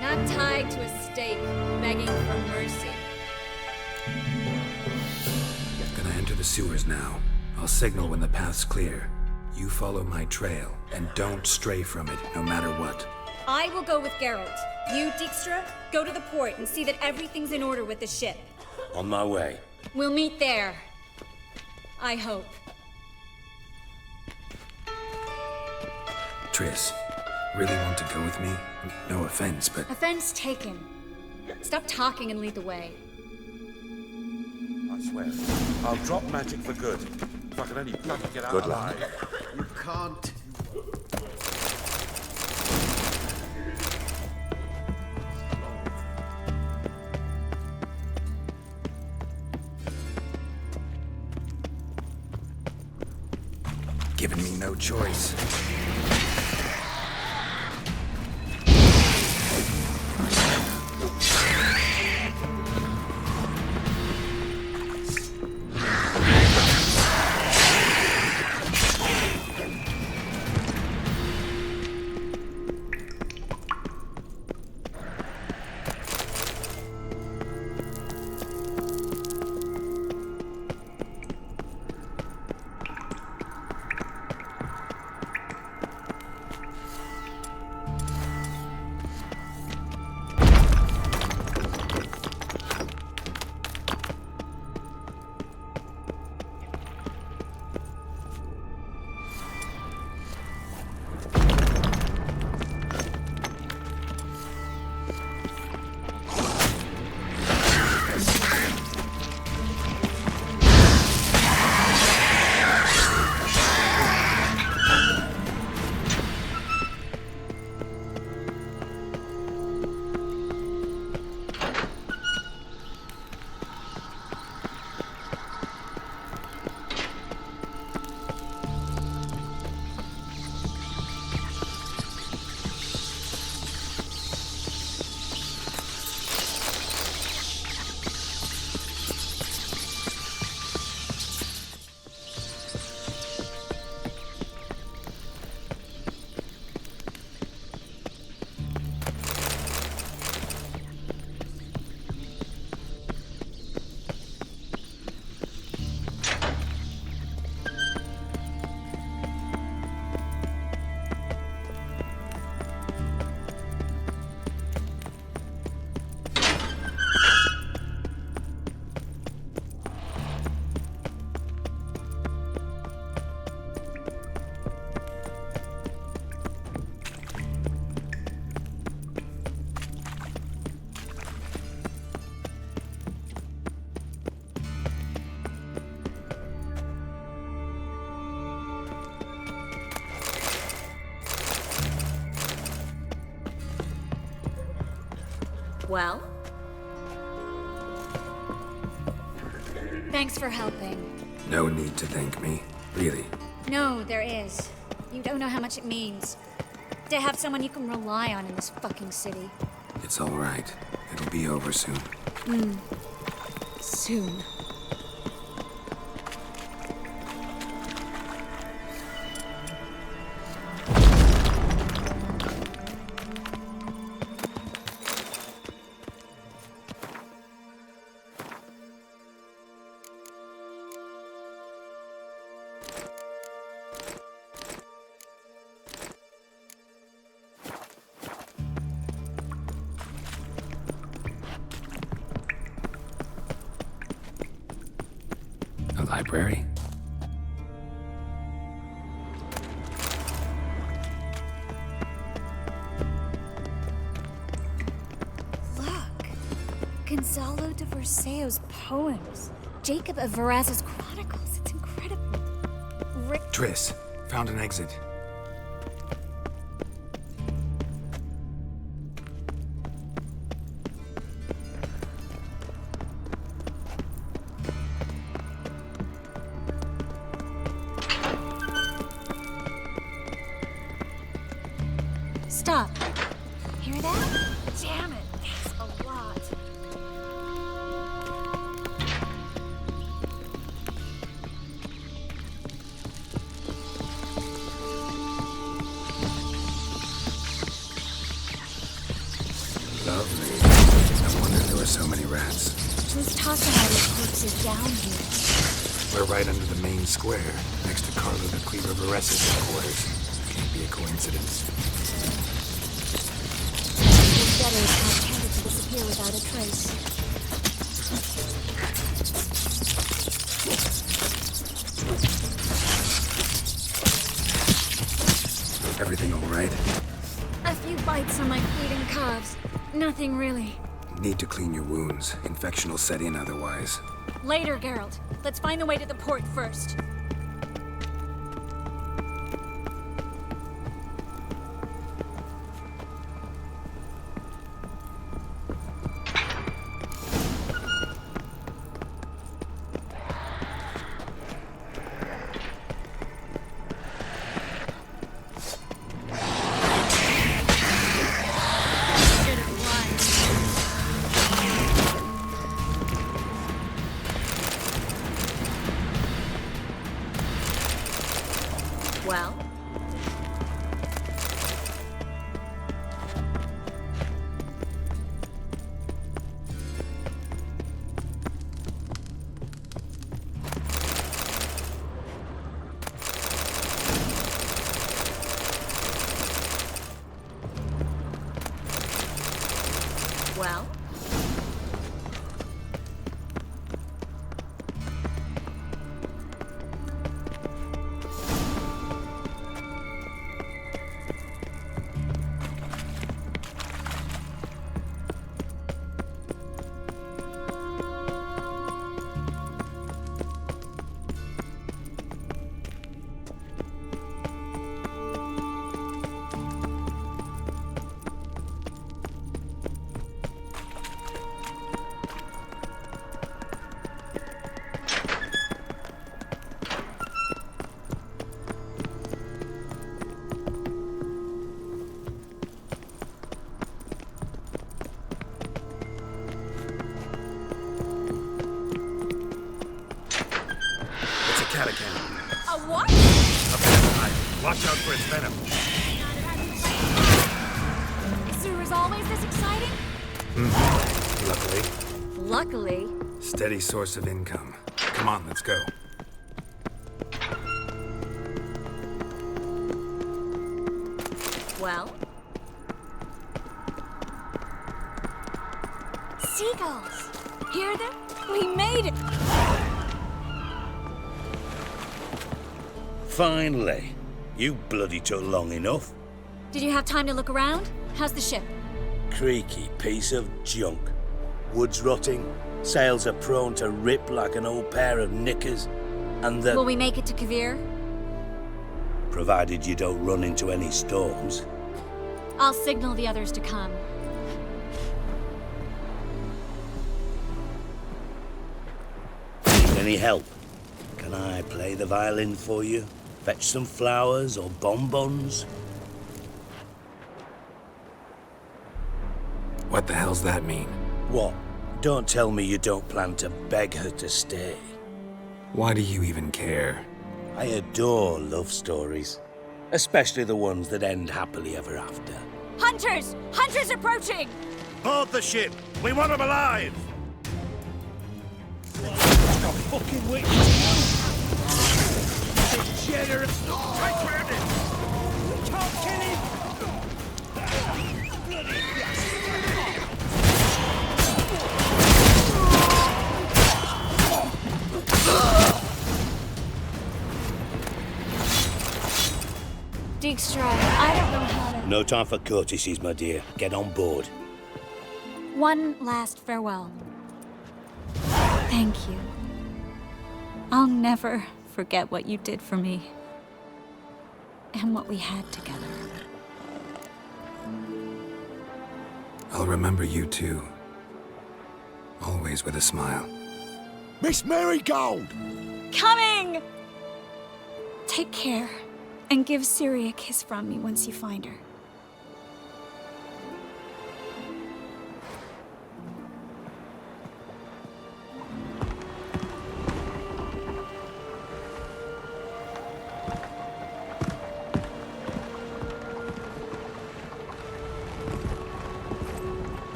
Not tied to a stake, begging for mercy. Gonna enter the sewers now. I'll signal when the path's clear. You follow my trail, and don't stray from it, no matter what. I will go with Geralt. You, Dijkstra, go to the port and see that everything's in order with the ship. On my way. We'll meet there. I hope. Triss, really want to go with me? No offense, but... Offense taken. Stop talking and lead the way. I swear, I'll drop magic for good. If I can only bloody get out alive. You can't. Giving me no choice. Well? Thanks for helping. No need to thank me, really. No, there is. You don't know how much it means. To have someone you can rely on in this fucking city. It's all right. It'll be over soon. Soon. A library? Gonzalo de Verseo's poems. Jacob of Varaz's chronicles. It's incredible. Triss, found an exit. Stop. Hear that? Damn it, that's a lot. Lovely. No wonder there were so many rats. Who's tossing all these corpses down here? We're right under the main square, next to Carlo the Cleaver Vares's headquarters. Can't be a coincidence. These debtors have tended to disappear without a trace. Everything all right? A few bites on my bleeding calves. Nothing really. Need to clean your wounds. Infection will set in otherwise. Later, Geralt. Let's find the way to the port first. Well? Well? A what? A vampire. Watch out for its venom. Zoo is always this exciting? Luckily. Luckily. Steady source of income. Come on, let's go. Well? Seagulls! Hear them? We made it! Finally. You bloody took long enough. Did you have time to look around? How's the ship? Creaky piece of junk. Wood's rotting, sails are prone to rip like an old pair of knickers, and the... Will we make it to Kavir? Provided you don't run into any storms. I'll signal the others to come. Need any help? Can I play the violin for you? Fetch some flowers or bonbons? What the hell's that mean? What? Don't tell me you don't plan to beg her to stay. Why do you even care? I adore love stories. Especially the ones that end happily ever after. Hunters! Hunters approaching! Board the ship! We want them alive! Stop fucking witch! Degenerate! Take round it! We can't kill him! Dijkstra, I don't know how to... No time for courtesies, my dear. Get on board. One last farewell. Thank you. I'll never forget what you did for me. And what we had together. I'll remember you too. Always with a smile. Miss Marigold! Coming! Take care, and give Ciri a kiss from me once you find her.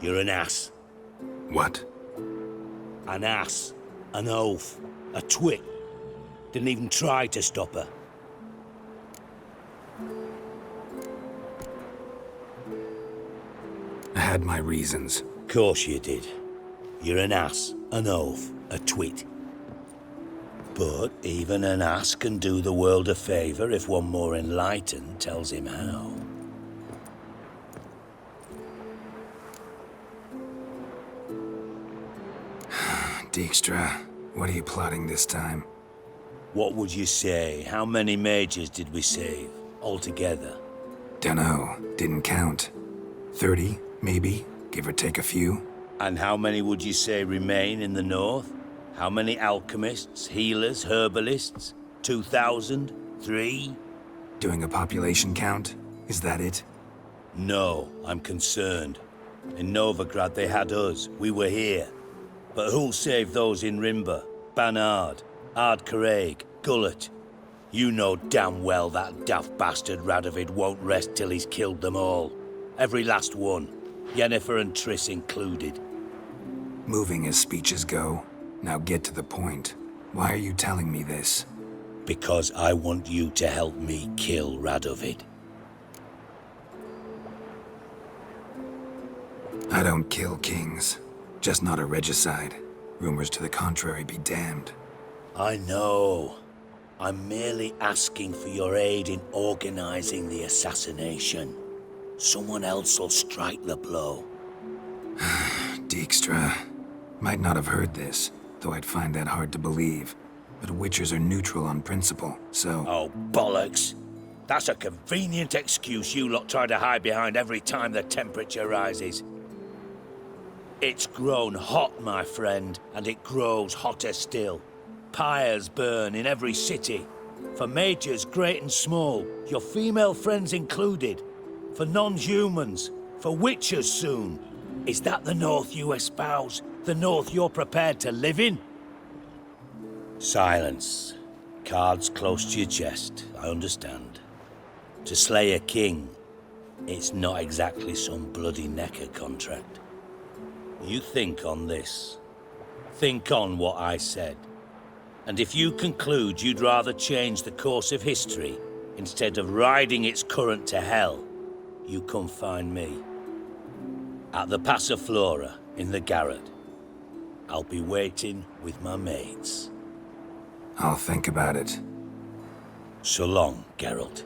You're an ass. What? An ass. An oaf. A twit. Didn't even try to stop her. I had my reasons. Course you did. You're an ass, an oaf, a twit. But even an ass can do the world a favour if one more enlightened tells him how. Dijkstra, what are you plotting this time? What would you say? How many mages did we save, altogether? Dunno, didn't count. 30, maybe, give or take a few. And how many would you say remain in the north? How many alchemists, healers, herbalists? 2,000? 3? Doing a population count? Is that it? No, I'm concerned. In Novigrad they had us, we were here. But who'll save those in Rimba, Banard, Ardcaraig, Gullet? You know damn well that daft bastard Radovid won't rest till he's killed them all. Every last one. Yennefer and Triss included. Moving as speeches go. Now get to the point. Why are you telling me this? Because I want you to help me kill Radovid. I don't kill kings. Just not a regicide. Rumors to the contrary be damned. I know. I'm merely asking for your aid in organizing the assassination. Someone else will strike the blow. Dijkstra. Might not have heard this, though I'd find that hard to believe. But Witchers are neutral on principle, so... Oh, bollocks. That's a convenient excuse you lot try to hide behind every time the temperature rises. It's grown hot, my friend, and it grows hotter still. Pyres burn in every city. For mages great and small, your female friends included. For non-humans, for witchers soon. Is that the North you espouse? The North you're prepared to live in? Silence. Cards close to your chest, I understand. To slay a king, it's not exactly some bloody necker contract. You think on this. Think on what I said. And if you conclude you'd rather change the course of history instead of riding its current to hell, you come find me. At the Passiflora in the garret. I'll be waiting with my mates. I'll think about it. So long, Geralt.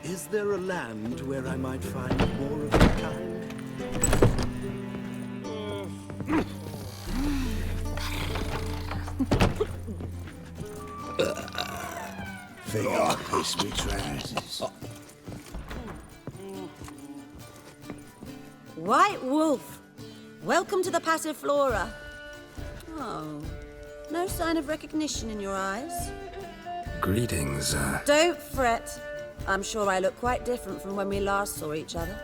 Is there a land where I might find more of the kind? Figure kiss me trousers. White Wolf, welcome to the Passiflora. Oh, no sign of recognition in your eyes? Greetings, Don't fret. I'm sure I look quite different from when we last saw each other.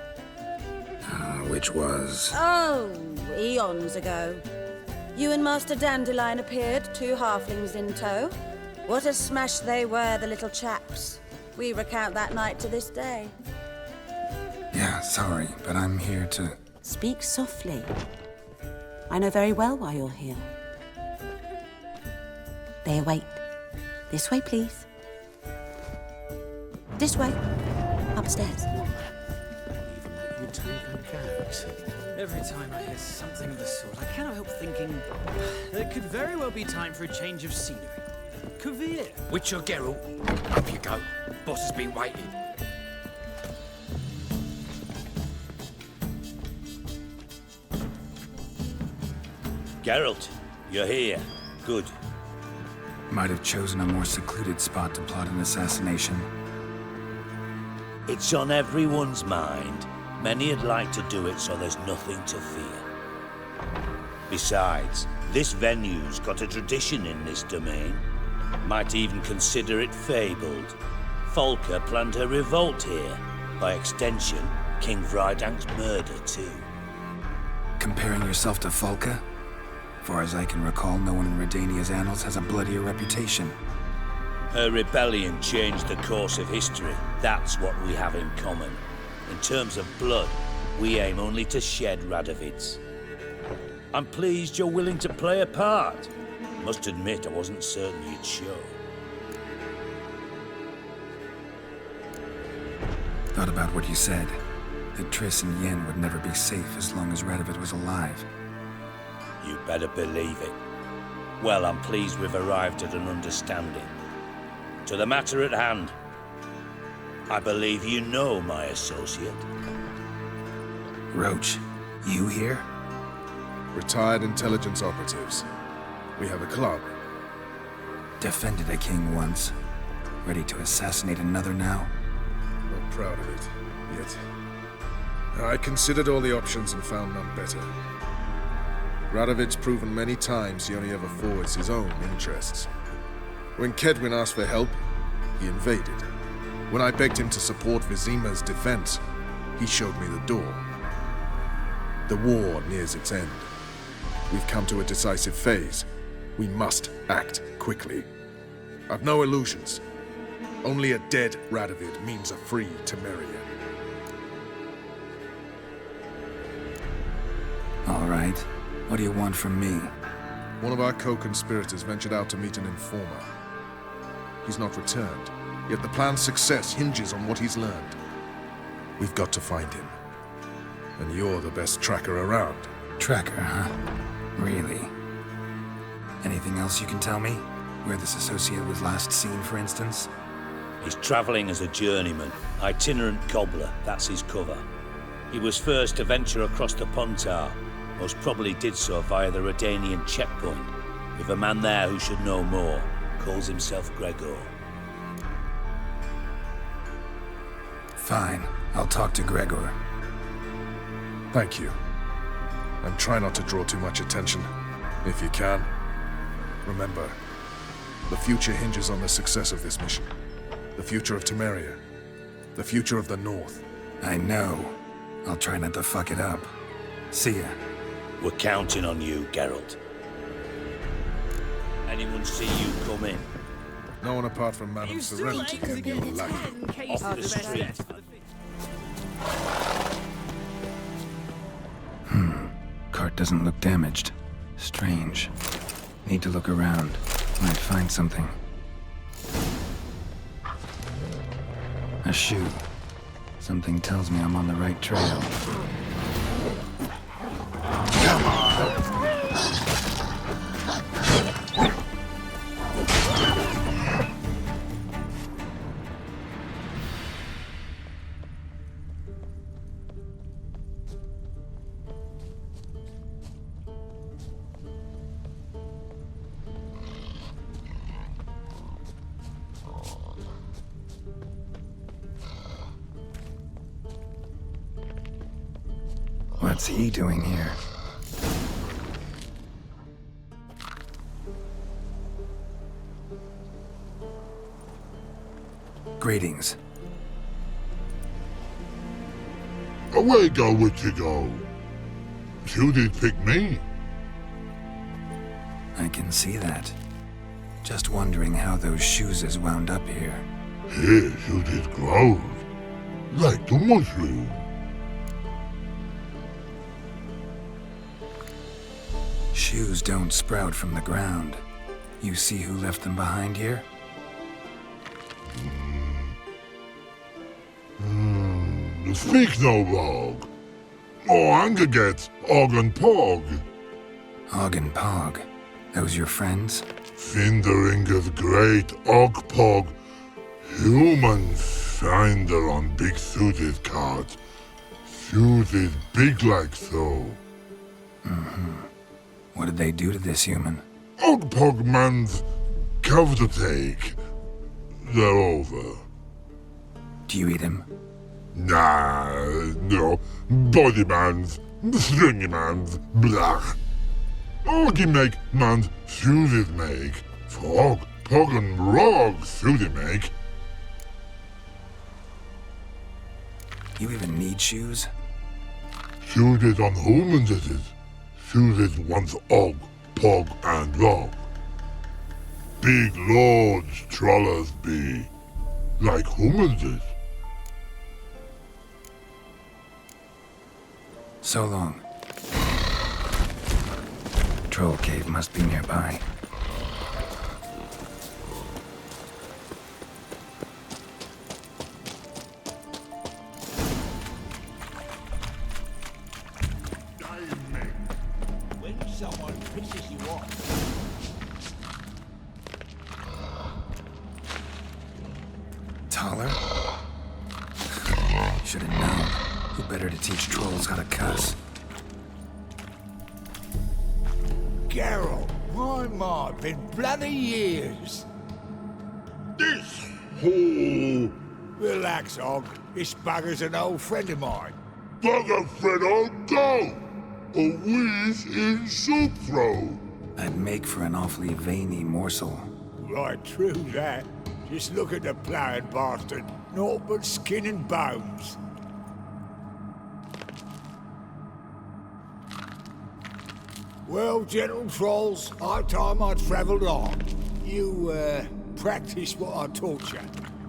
Which was... Oh, eons ago. You and Master Dandelion appeared, 2 halflings in tow. What a smash they were, the little chaps. We recount that night to this day. Yeah, sorry, but I'm here to... Speak softly. I know very well why you're here. They await. This way, please. This way. Upstairs. Every time I hear something of the sort, I cannot help thinking there could very well be time for a change of scenery. Kavir. Witcher Geralt, up you go. Boss has been waiting. Geralt, you're here. Good. Might have chosen a more secluded spot to plot an assassination. It's on everyone's mind. Many'd like to do it so there's nothing to fear. Besides, this venue's got a tradition in this domain. Might even consider it fabled. Folka planned her revolt here. By extension, King Vrydank's murder too. Comparing yourself to Folka? Far as I can recall, no one in Redania's annals has a bloodier reputation. Her rebellion changed the course of history. That's what we have in common. In terms of blood, we aim only to shed Radovid's. I'm pleased you're willing to play a part. Must admit, I wasn't certain you'd show. Thought about what you said. That Triss and Yen would never be safe as long as Radovid was alive. You better believe it. Well, I'm pleased we've arrived at an understanding. To the matter at hand. I believe you know my associate. Roach, you here? Retired intelligence operatives. We have a club. Defended a king once. Ready to assassinate another now? Not proud of it, yet. I considered all the options and found none better. Radovid's proven many times he only ever forwards his own interests. When Kedwin asked for help, he invaded. When I begged him to support Vizima's defense, he showed me the door. The war nears its end. We've come to a decisive phase. We must act quickly. I've no illusions. Only a dead Radovid means a free Temeria. All right. What do you want from me? One of our co-conspirators ventured out to meet an informer. He's not returned, yet the plan's success hinges on what he's learned. We've got to find him. And you're the best tracker around. Tracker, huh? Really? Anything else you can tell me? Where this associate was last seen, for instance? He's traveling as a journeyman, itinerant cobbler, that's his cover. He was first to venture across the Pontar, most probably did so via the Redanian checkpoint, with a man there who should know more, calls himself Gregor. Fine, I'll talk to Gregor. Thank you. And try not to draw too much attention, if you can. Remember, the future hinges on the success of this mission. The future of Temeria. The future of the North. I know. I'll try not to fuck it up. See ya. We're counting on you, Geralt. Anyone see you come in? No one apart from Madame Serenity can be lucky. Off the street. Cart doesn't look damaged. Strange. Need to look around. Might find something. A shoe. Something tells me I'm on the right trail. Come on! What's he doing here? Greetings. Away go with you go. You did pick me. I can see that. Just wondering how those shoes wound up here. Here you did grow, like the mushroom. Shoes don't sprout from the ground. You see who left them behind here? Speak no wrong. Oh, anger gets Og and Pog. Og and Pog? Those your friends? Finderinger's great Og Pog. Humans finder on big suited cards. Suited big like so. What did they do to this human? Og Pog man's cover to take. They're over. Do you eat him? Nah, no. Body man's, stringy man's, blah. Oggy make man's suited make. Frog, Pog and Rog suited make. You even need shoes? Suited on humans it is. Suited once Og, Pog and Rog. Big lords trollers be. Like humans is. So long. Troll cave must be nearby. When someone pisses you off. Taller? Should have known. Who better to teach trolls how to cuss? Geralt, my, been bloody years. This hole. Relax, Og. This bugger's an old friend of mine. Bugger friend on go. A wheeze in soup throw. I'd make for an awfully veiny morsel. Right, true that. Just look at the ploughing bastard. Naught but skin and bones. Well, gentle trolls, high time I travelled on. You, practice what I taught you.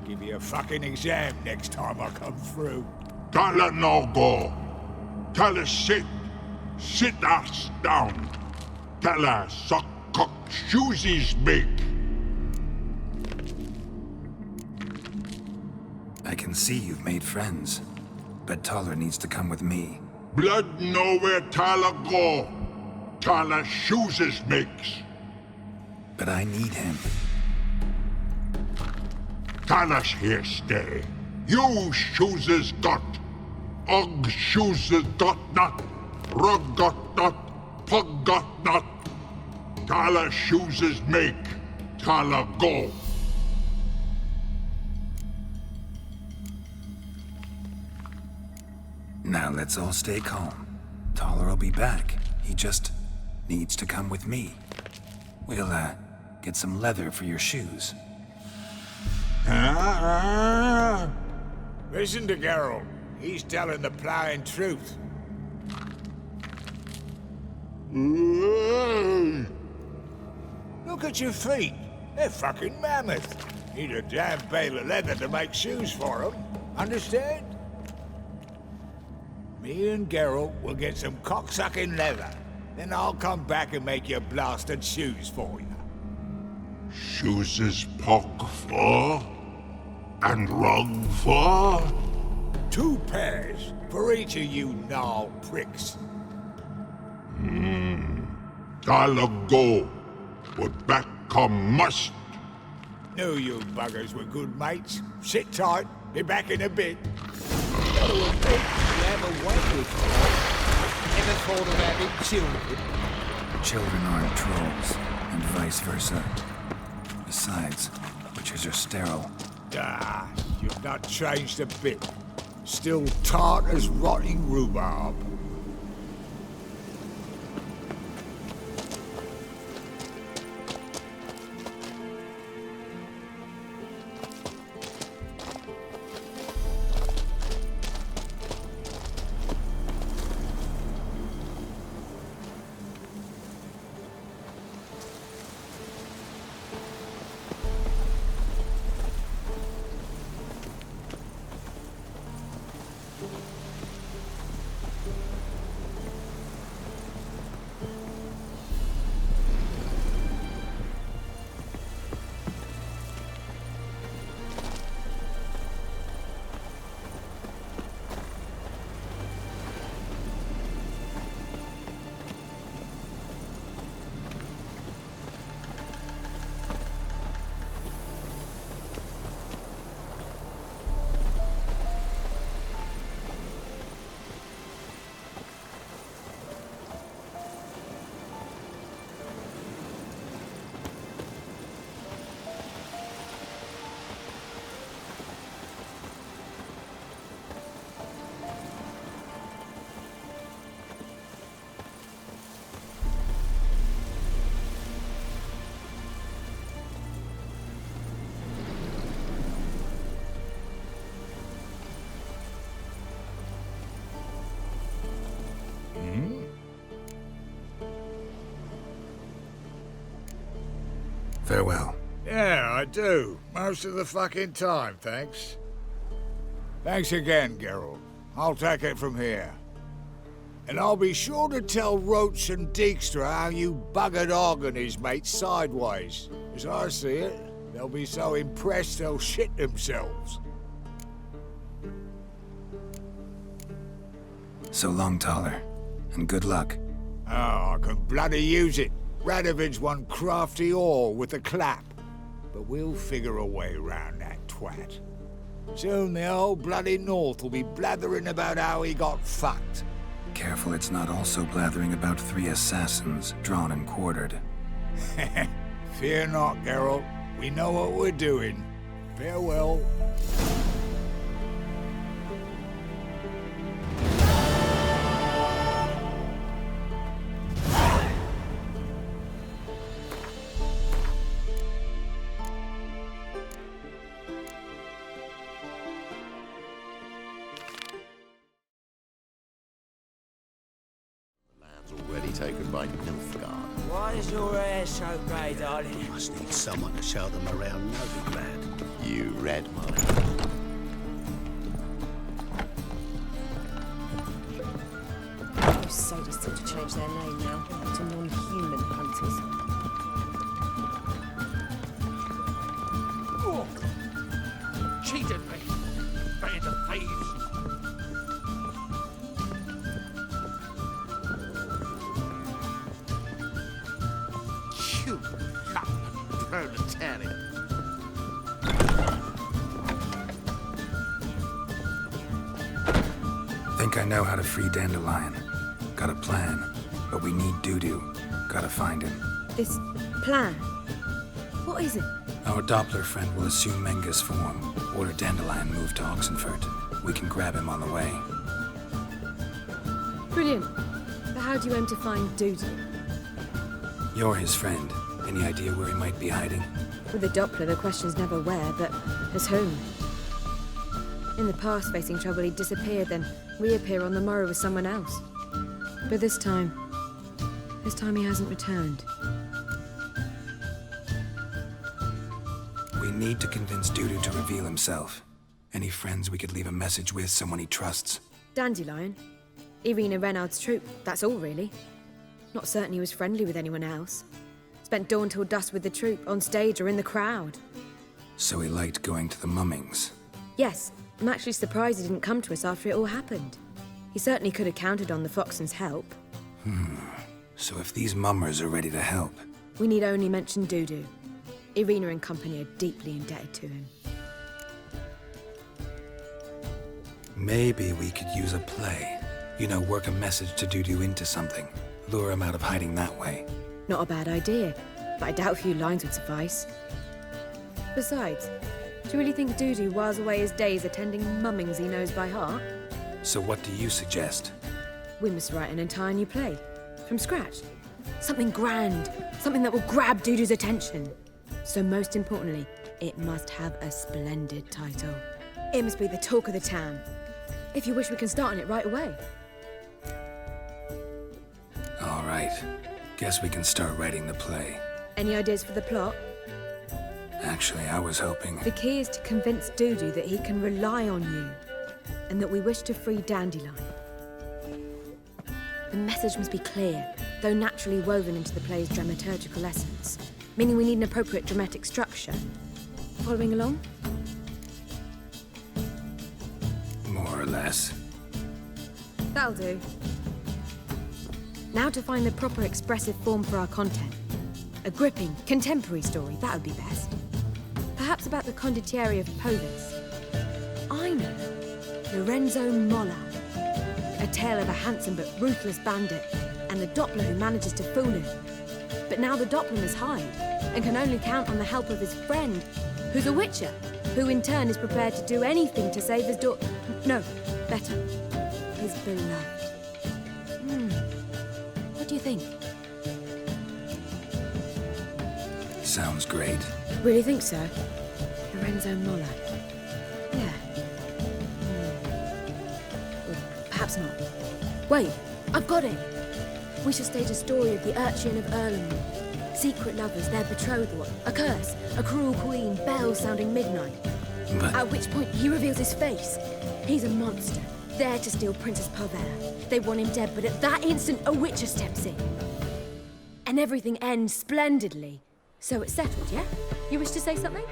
Give you a fucking exam next time I come through. Can't let no go. Tell her sit. Sit ass down. Tell her suck cock shoesies big. I can see you've made friends, but Taller needs to come with me. Blood nowhere Taller go. Taller shoeses makes. But I need him. Taller's here stay. You shoeses got. Og shoeses got not. Rug got not. Pug got not. Taller shoeses make. Taller go. Now let's all stay calm. Taller will be back. He just needs to come with me. We'll, get some leather for your shoes. Listen to Geralt. He's telling the ploughing truth. Look at your feet. They're fucking mammoth. Need a damn bale of leather to make shoes for them. Understand? Me and Geralt will get some cocksucking leather. Then I'll come back and make your blasted shoes for you. Shoeses pog for? And rug for? 2 pairs for each of you gnarl pricks. Taller go. But back come must. Knew you buggers were good mates. Sit tight. Be back in a bit. Gotta admit, you have a way Never thought of having children. Children aren't trolls, and vice versa. Besides, witches are sterile. Ah, you've not changed a bit. Still tart as rotting rhubarb. Farewell. Yeah, I do. Most of the fucking time, thanks. Thanks again, Geralt. I'll take it from here. And I'll be sure to tell Roach and Dijkstra how you buggered Og and his mates sideways. As I see it, they'll be so impressed they'll shit themselves. So long, Taller. And good luck. Oh, I can bloody use it. Radovid's one crafty ore with a clap. But we'll figure a way round that twat. Soon the whole bloody North will be blathering about how he got fucked. Careful it's not also blathering about 3 assassins, drawn and quartered. Fear not, Geralt. We know what we're doing. Farewell. Already taken by Nilfgaard. Why is your hair so grey, darling? You must need someone to show them around Novigrad. You read mine. Those sadists ought to change their name now to non-human hunters. Oh, cheated me. Band of thieves. You proletariat. Think I know how to free Dandelion. Got a plan, but we need Dudu. Gotta find him. This plan? What is it? Our Doppler friend will assume Menga's form. Order Dandelion move to Oxenfurt. We can grab him on the way. Brilliant. But how do you aim to find Dudu? You're his friend. Any idea where he might be hiding? With the Doppler, the question's never where, but as whom. In the past, facing trouble, he'd disappear, then reappear on the morrow with someone else. But this time he hasn't returned. We need to convince Dudu to reveal himself. Any friends we could leave a message with, someone he trusts? Dandelion? Irina Renard's troop, that's all really. Not certain he was friendly with anyone else. Spent dawn till dusk with the troop, on stage or in the crowd. So he liked going to the mummings. Yes, I'm actually surprised he didn't come to us after it all happened. He certainly could have counted on the Foxen's help. So if these mummers are ready to help... We need only mention Dudu. Irina and company are deeply indebted to him. Maybe we could use a play. You know, work a message to Dudu into something. Lure him out of hiding that way. Not a bad idea, but I doubt a few lines would suffice. Besides, do you really think Dudu whiles away his days attending mummings he knows by heart? So what do you suggest? We must write an entire new play. From scratch. Something grand. Something that will grab Dudu's attention. So most importantly, it must have a splendid title. It must be the talk of the town. If you wish, we can start on it right away. All right. Guess we can start writing the play. Any ideas for the plot? Actually, I was hoping... The key is to convince Dudu that he can rely on you, and that we wish to free Dandelion. The message must be clear, though naturally woven into the play's dramaturgical essence, meaning we need an appropriate dramatic structure. Following along? More or less. That'll do. Now to find the proper expressive form for our content. A gripping, contemporary story, that would be best. Perhaps about the condottieri of Polis. I know. Lorenzo Molla. A tale of a handsome but ruthless bandit, and the Doppler who manages to fool him. But now the Doppler must hide, and can only count on the help of his friend, who's a witcher, who in turn is prepared to do anything to save his daughter. No, better, his beloved. What do you think? Sounds great. Really think so? Lorenzo Molla. Yeah. Or perhaps not. Wait, I've got it! We shall stage a story of the urchin of Erlenwood, Secret lovers, their betrothal, a curse, a cruel queen, bells sounding midnight. But... At which point he reveals his face. He's a monster, there to steal Princess Parvera. They want him dead, but at that instant, a witcher steps in. And everything ends splendidly. So it's settled, yeah? You wish to say something?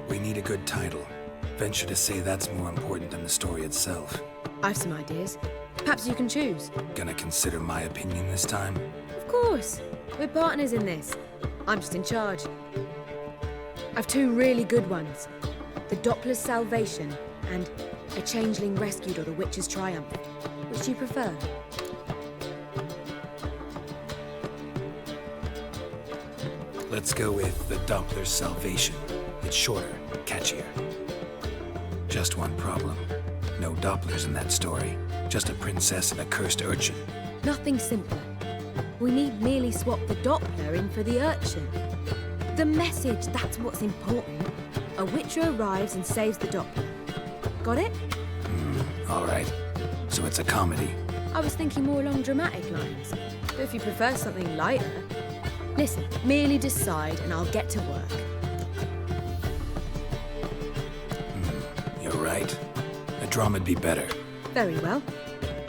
We need a good title. Venture to say that's more important than the story itself. I've some ideas. Perhaps you can choose. Gonna consider my opinion this time? Of course. We're partners in this. I'm just in charge. I've two really good ones. The Doppler's Salvation and A Changeling Rescued or the Witch's Triumph. Which do you prefer? Let's go with the Doppler's Salvation. It's shorter, catchier. Just one problem. No Dopplers in that story. Just a princess and a cursed urchin. Nothing simpler. We need merely swap the Doppler in for the urchin. The message, that's what's important. A witcher arrives and saves the Doppler. Got it? All right. So it's a comedy. I was thinking more along dramatic lines. But if you prefer something lighter... Listen, merely decide and I'll get to work. You're right. A drama'd be better. Very well.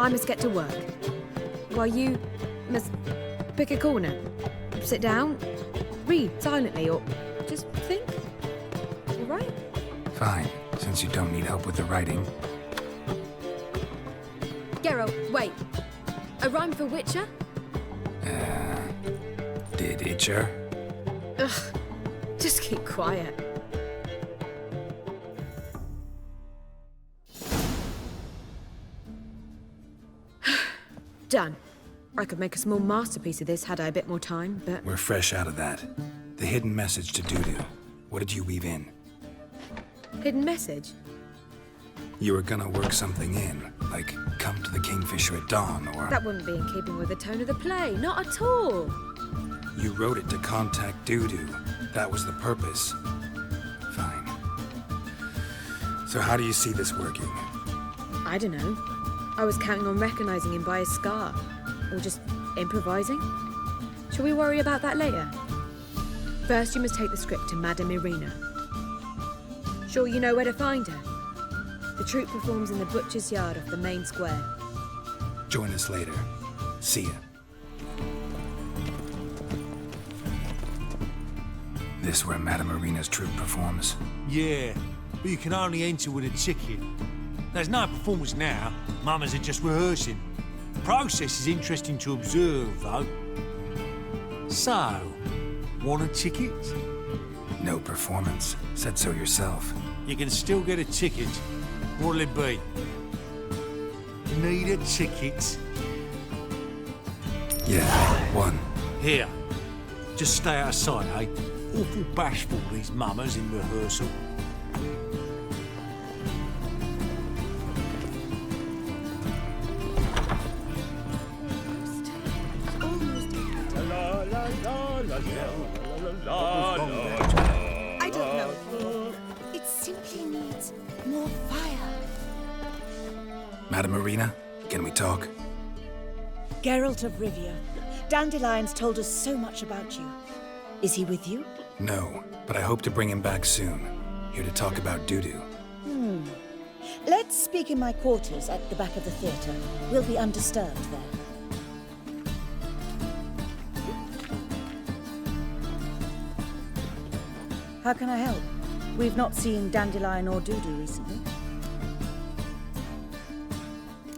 I must get to work. While you must pick a corner. Sit down, read silently, or just think. All right? Fine, since you don't need help with the writing. Geralt, wait. A rhyme for Witcher? Did itcher? Ugh, just keep quiet. Done. I could make a small masterpiece of this had I a bit more time, but... We're fresh out of that. The hidden message to Dudu. What did you weave in? Hidden message? You were gonna work something in, like come to the Kingfisher at dawn, or... That wouldn't be in keeping with the tone of the play, not at all. You wrote it to contact Dudu. That was the purpose. Fine. So how do you see this working? I don't know. I was counting on recognizing him by his scar. Or just improvising. Shall we worry about that later? First, you must take the script to Madame Irina. Sure you know where to find her? The troupe performs in the butcher's yard off the main square. Join us later. See ya. This where Madame Irina's troupe performs? Yeah, but you can only enter with a ticket. There's no performance now. Mamas are just rehearsing. The process is interesting to observe, though. So, want a ticket? No performance. Said so yourself. You can still get a ticket. What'll it be? Need a ticket? Yeah, one. Here. Just stay out of sight, eh? Awful bashful, these mamas in rehearsal. I don't know, Queen. It simply needs more fire. Madame Irina, can we talk? Geralt of Rivia. Dandelion's told us so much about you. Is he with you? No, but I hope to bring him back soon. Here to talk about Dudu. Let's speak in my quarters at the back of the theatre. We'll be undisturbed there. How can I help? We've not seen Dandelion or Dudu recently.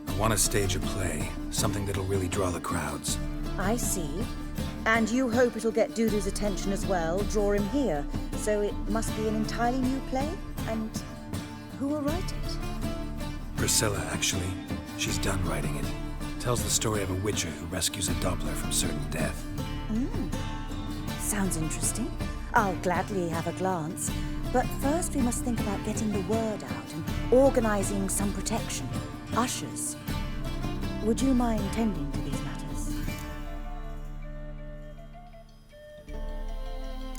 I want to stage a play, something that'll really draw the crowds. I see. And you hope it'll get Dudu's attention as well, draw him here. So it must be an entirely new play? And who will write it? Priscilla, actually. She's done writing it. Tells the story of a witcher who rescues a Doppler from certain death. Sounds interesting. I'll gladly have a glance. But first we must think about getting the word out and organizing some protection. Ushers. Would you mind tending to these matters?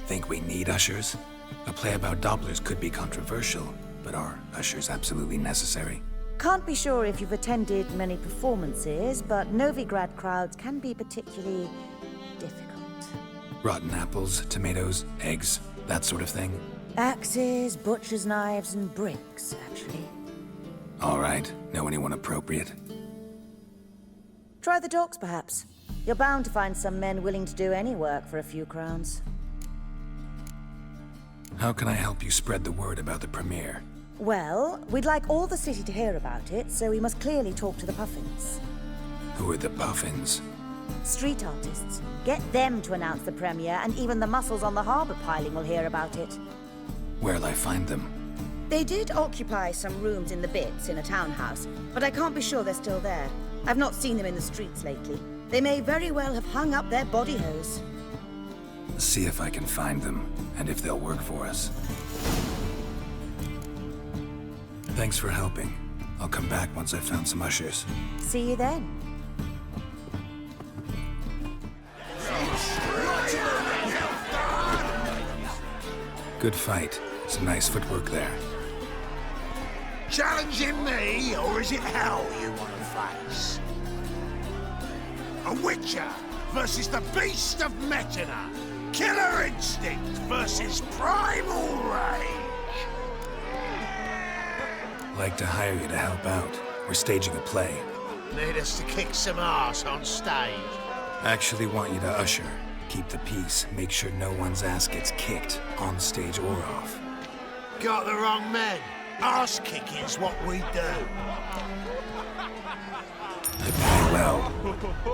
Think we need ushers? A play about Dopplers could be controversial, but are ushers absolutely necessary? Can't be sure if you've attended many performances, but Novigrad crowds can be particularly difficult. Rotten apples, tomatoes, eggs, that sort of thing? Axes, butcher's knives, and bricks, actually. All right. Know anyone appropriate? Try the docks, perhaps. You're bound to find some men willing to do any work for a few crowns. How can I help you spread the word about the premiere? Well, we'd like all the city to hear about it, so we must clearly talk to the Puffins. Who are the Puffins? Street artists. Get them to announce the premiere, and even the muscles on the harbour piling will hear about it. Where'll I find them? They did occupy some rooms in the Bits in a townhouse, but I can't be sure they're still there. I've not seen them in the streets lately. They may very well have hung up their body hose. See if I can find them, and if they'll work for us. Thanks for helping. I'll come back once I've found some ushers. See you then. Good fight. Some nice footwork there. Challenging me, or is it hell you want to face? A Witcher versus the Beast of Metina. Killer instinct versus primal rage. Like to hire you to help out. We're staging a play. Need us to kick some ass on stage. Actually want you to usher. Keep the peace. Make sure no one's ass gets kicked, on stage or off. Got the wrong men. Ass kicking's what we do. I pay well.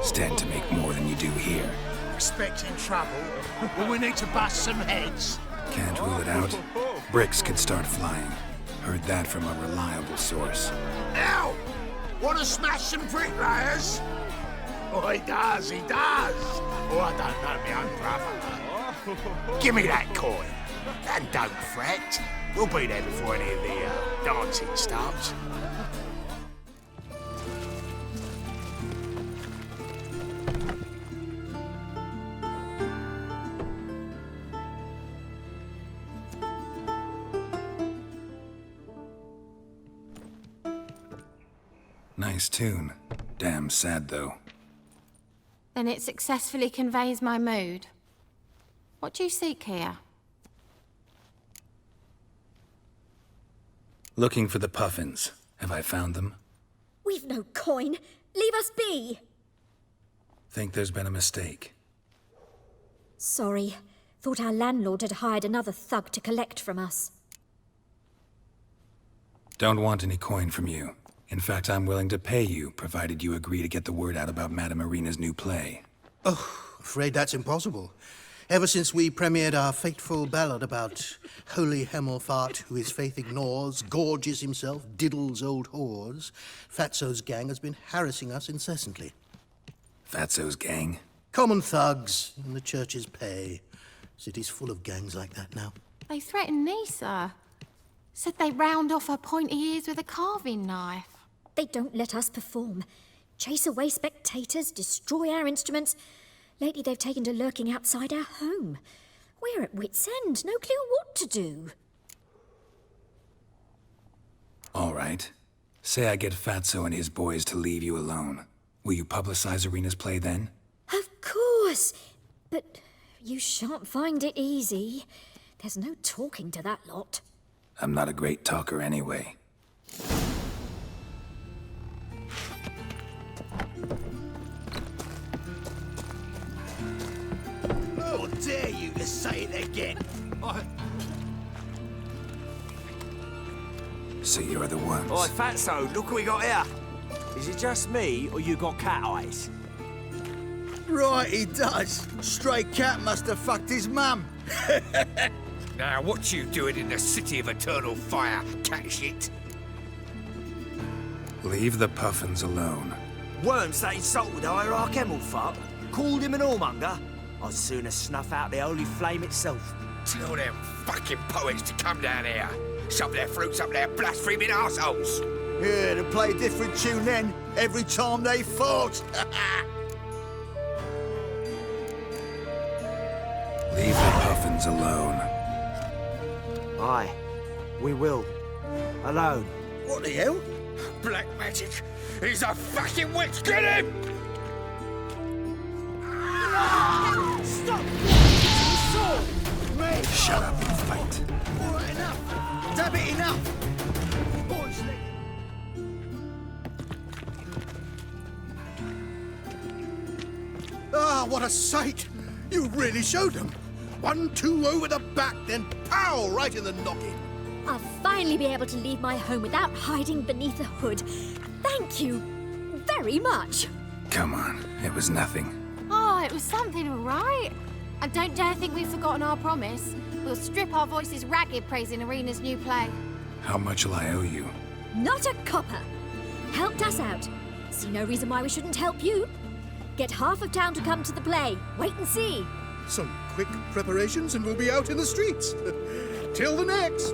Stand to make more than you do here. Expecting trouble? Well, we need to bust some heads. Can't rule it out. Bricks could start flying. Heard that from a reliable source. Now, want to smash some bricklayers? Oh, he does, he does. Oh, I don't know my own brother. Give me that coin. And don't fret. We'll be there before any of the dancing starts. Nice tune. Damn sad, though. Then it successfully conveys my mood. What do you seek here? Looking for the Puffins. Have I found them? We've no coin. Leave us be. Think there's been a mistake. Sorry. Thought our landlord had hired another thug to collect from us. Don't want any coin from you. In fact, I'm willing to pay you, provided you agree to get the word out about Madame Irina's new play. Oh, afraid that's impossible. Ever since we premiered our fateful ballad about holy Hemelfart, who his faith ignores, gorges himself, diddles old whores, Fatso's gang has been harassing us incessantly. Fatso's gang? Common thugs in the church's pay. City's full of gangs like that now. They threatened me, sir. Said they round off her pointy ears with a carving knife. They don't let us perform. Chase away spectators, destroy our instruments. Lately they've taken to lurking outside our home. We're at wit's end, no clue what to do. All right. Say I get Fatso and his boys to leave you alone. Will you publicize Irina's play then? Of course. But you shan't find it easy. There's no talking to that lot. I'm not a great talker anyway. How dare you to say it again? So you're the ones. Oi, Fatso, look what we got here. Is it just me, or you got cat eyes? Right, he does. Stray cat must have fucked his mum. Now, what you doing in the city of eternal fire, cat shit? Leave the Puffins alone. Worms that insulted Hierarch Hemelfart, called him an whoremonger. I'd sooner snuff out the holy flame itself. Tell them fucking poets to come down here. Shove their fruits up their blaspheming arseholes. Yeah, to play a different tune then, every time they fought. Leave the Puffins alone. Aye, we will. Alone. What the hell? black magic. He's a fucking witch. Get him! Stop! Mate! Shut up and fight. All right, enough! Damn it, enough! Boys, Ah, what a sight! You really showed them. 1-2 over the back, then pow! Right in the noggin. I'll finally be able to leave my home without hiding beneath a hood. Thank you very much. Come on, it was nothing. Oh, it was something, all right. I don't dare think we've forgotten our promise. We'll strip our voices ragged praising Arena's new play. How much will I owe you? Not a copper. Helped us out. See no reason why we shouldn't help you. Get half of town to come to the play. Wait and see. Some quick preparations and we'll be out in the streets. Till the next.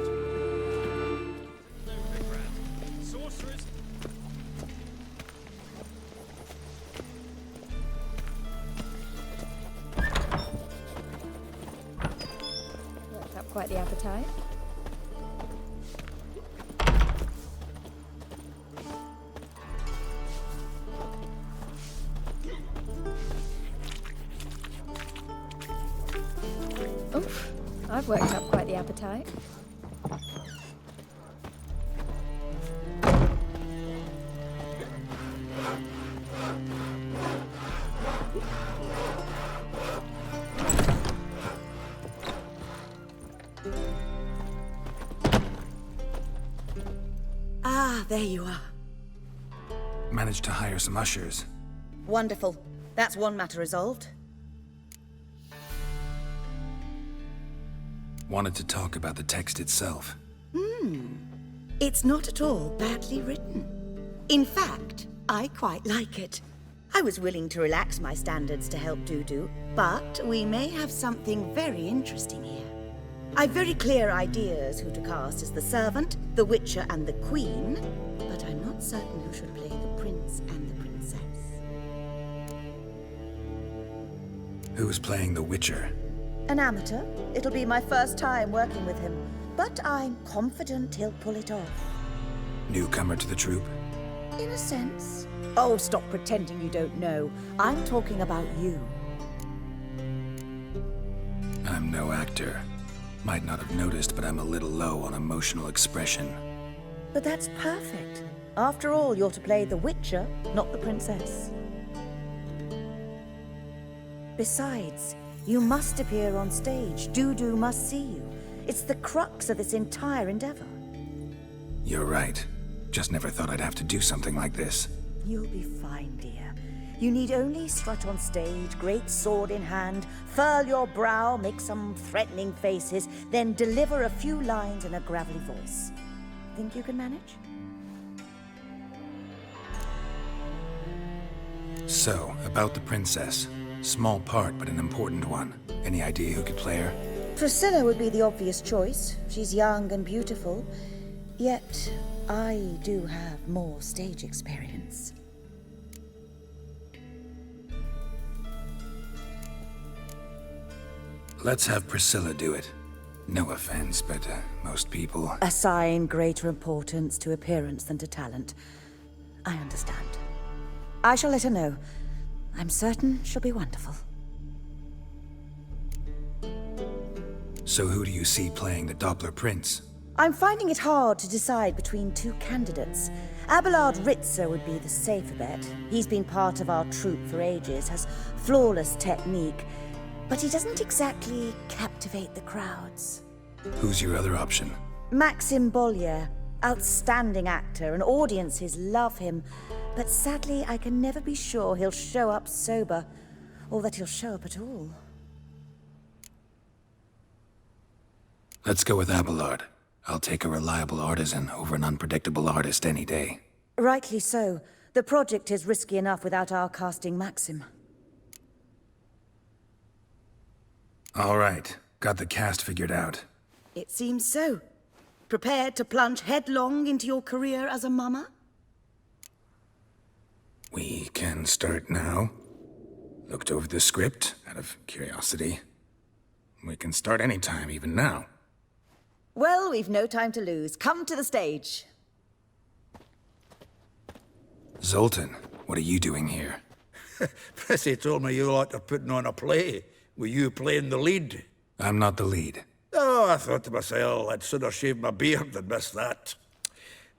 Worked up quite the appetite. Oof, I've worked up quite the appetite. Ah, there you are. Managed to hire some ushers. Wonderful. That's one matter resolved. Wanted to talk about the text itself. It's not at all badly written. In fact, I quite like it. I was willing to relax my standards to help Dudu, but we may have something very interesting here. I've very clear ideas who to cast as the servant, the witcher, and the queen, but I'm not certain who should play the prince and the princess. Who's playing the Witcher? An amateur. It'll be my first time working with him, but I'm confident he'll pull it off. Newcomer to the troupe? In a sense. Oh, stop pretending you don't know. I'm talking about you. I'm no actor. Might not have noticed, but I'm a little low on emotional expression. But that's perfect. After all, you're to play the Witcher, not the princess. Besides, you must appear on stage. Dudu must see you. It's the crux of this entire endeavor. You're right. Just never thought I'd have to do something like this. You'll be fine, dear. You need only strut on stage, great sword in hand, furl your brow, make some threatening faces, then deliver a few lines in a gravelly voice. Think you can manage? So, about the princess. Small part, but an important one. Any idea who could play her? Priscilla would be the obvious choice. She's young and beautiful. Yet, I do have more stage experience. Let's have Priscilla do it. No offense, but most people... Assign greater importance to appearance than to talent. I understand. I shall let her know. I'm certain she'll be wonderful. So who do you see playing the Doppler Prince? I'm finding it hard to decide between two candidates. Abelard Ritzer would be the safer bet. He's been part of our troupe for ages, has flawless technique, but he doesn't exactly captivate the crowds. Who's your other option? Maxim Bollier, outstanding actor, and audiences love him. But sadly, I can never be sure he'll show up sober, or that he'll show up at all. Let's go with Abelard. I'll take a reliable artisan over an unpredictable artist any day. Rightly so. The project is risky enough without our casting Maxim. All right. Got the cast figured out. It seems so. Prepared to plunge headlong into your career as a mama? We can start now. Looked over the script, out of curiosity. We can start anytime, even now. Well, we've no time to lose. Come to the stage. Zoltan, what are you doing here? Prissy told me you like to putting on a play, with you playing the lead. I'm not the lead. Oh, I thought to myself, I'd sooner shave my beard than miss that.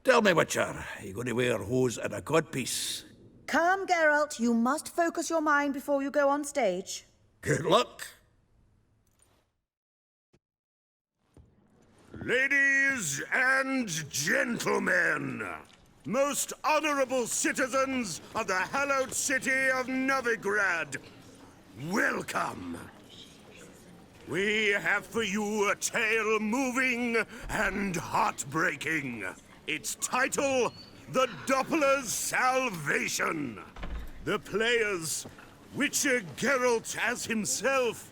Tell me, Witcher, are you going to wear hose and a codpiece? Come, Geralt, you must focus your mind before you go on stage. Good luck. Ladies and gentlemen, most honorable citizens of the hallowed city of Novigrad, welcome. We have for you a tale moving and heartbreaking. Its title, The Doppler's Salvation. The players, Witcher Geralt as himself,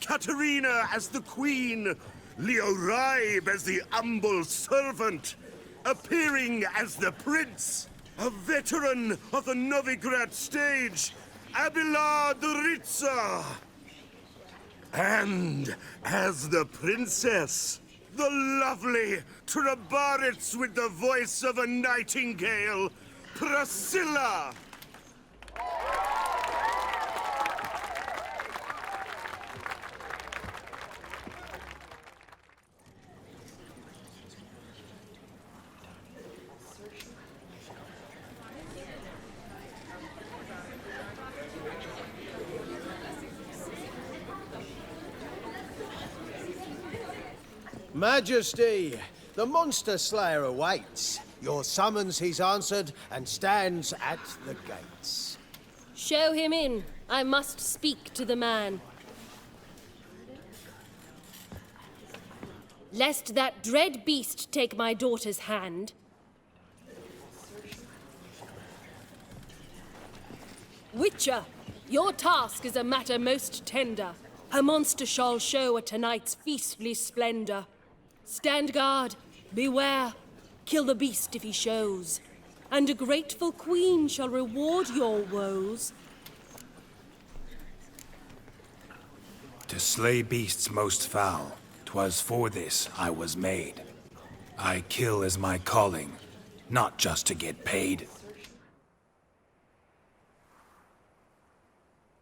Katerina as the Queen, Leo Ribe as the humble servant, appearing as the Prince, a veteran of the Novigrad stage, Abelard the Ritzer. And as the Princess, the lovely Trabaritz with the voice of a nightingale, Priscilla. Majesty, the monster slayer awaits. Your summons he's answered and stands at the gates. Show him in. I must speak to the man. Lest that dread beast take my daughter's hand. Witcher, your task is a matter most tender. A monster shall show at tonight's feastly splendor. Stand guard, beware, kill the beast if he shows, and a grateful queen shall reward your woes. To slay beasts most foul, 'twas for this I was made. I kill as my calling, not just to get paid.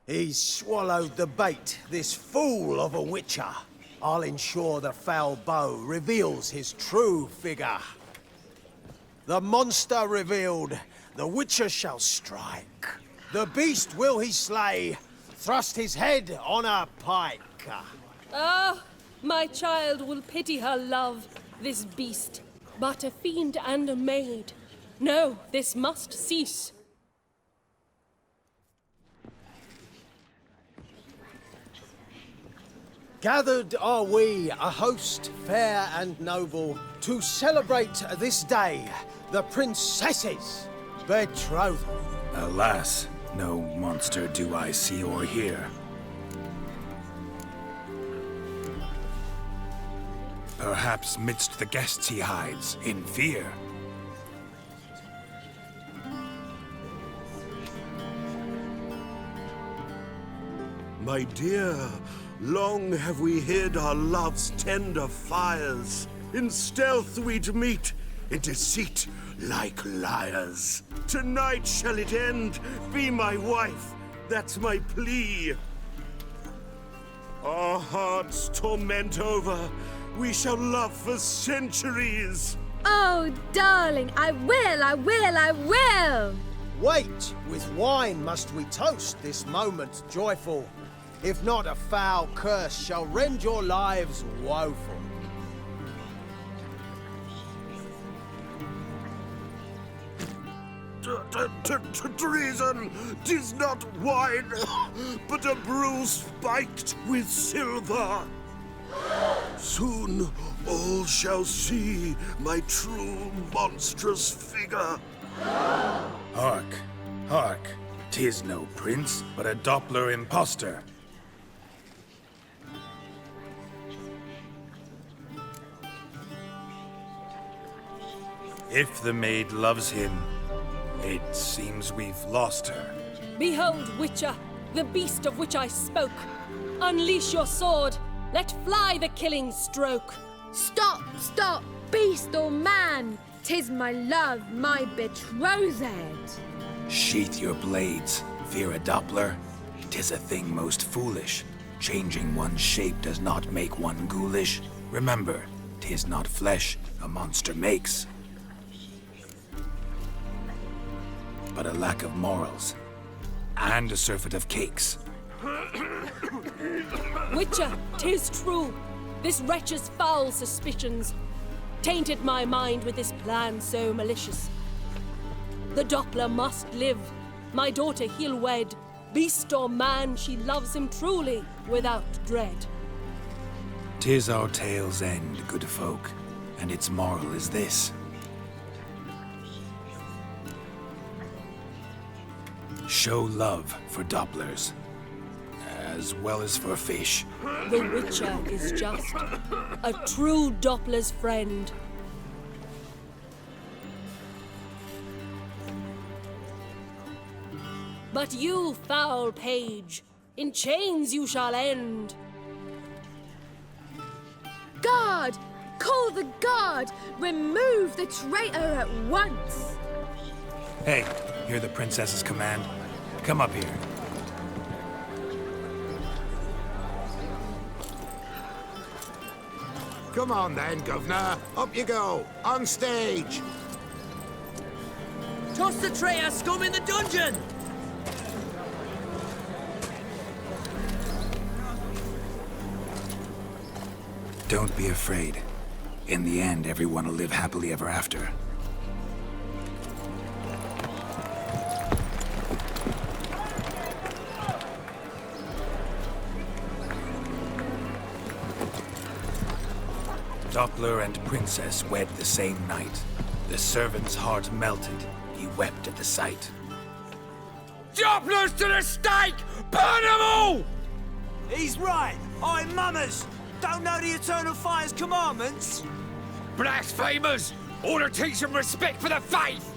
He's swallowed the bait, this fool of a witcher. I'll ensure the foul bow reveals his true figure. The monster revealed, the witcher shall strike. The beast will he slay, thrust his head on a pike. Ah, my child will pity her love, this beast, but a fiend and a maid. No, this must cease. Gathered are we, a host fair and noble, to celebrate this day, the princess's betrothal. Alas, no monster do I see or hear. Perhaps midst the guests he hides, in fear. My dear, long have we hid our love's tender fires. In stealth we'd meet, in deceit like liars. Tonight shall it end, be my wife, that's my plea. Our hearts torment over, we shall love for centuries. Oh, darling, I will! Wait, with wine must we toast this moment joyful. If not, a foul curse shall rend your lives woeful. Treason! 'Tis not wine, but a brew spiked with silver. Soon all shall see my true monstrous figure. Hark, hark, 'tis no prince, but a Doppler impostor. If the maid loves him, it seems we've lost her. Behold, Witcher, the beast of which I spoke. Unleash your sword. Let fly the killing stroke. Stop, beast or man! 'Tis my love, my betrothed. Sheath your blades, fear a Doppler. 'Tis a thing most foolish. Changing one's shape does not make one ghoulish. Remember, 'tis not flesh a monster makes, but a lack of morals, and a surfeit of cakes. Witcher, 'tis true. This wretch's foul suspicions tainted my mind with this plan so malicious. The Doppler must live. My daughter he'll wed. Beast or man, she loves him truly, without dread. 'Tis our tale's end, good folk, and its moral is this. Show love for Dopplers, as well as for fish. The Witcher is just a true Doppler's friend. But you, foul page, in chains you shall end. Guard! Call the guard! Remove the traitor at once! Hey, hear the princess's command? Come up here. Come on then, Governor. Up you go. On stage. Toss the traitor scum in the dungeon! Don't be afraid. In the end, everyone will live happily ever after. Doppler and princess wed the same night. The servant's heart melted. He wept at the sight. Dopplers to the stake! Burn them all! He's right. I'm mummers. Don't know the Eternal Fire's commandments? Blasphemers! Ought to teach them respect for the faith!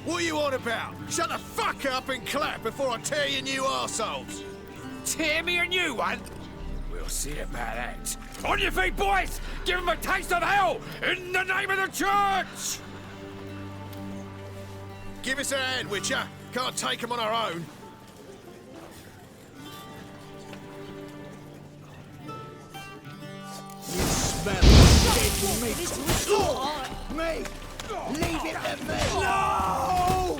What are you on about? Shut the fuck up and clap before I tear you new arseholes! Tear me a new one? We'll see about that. On your feet, boys! Give them a taste of hell in the name of the church! Give us a hand, Witcher. Can't take them on our own. You smell dead meat. Me! Leave it to me! No!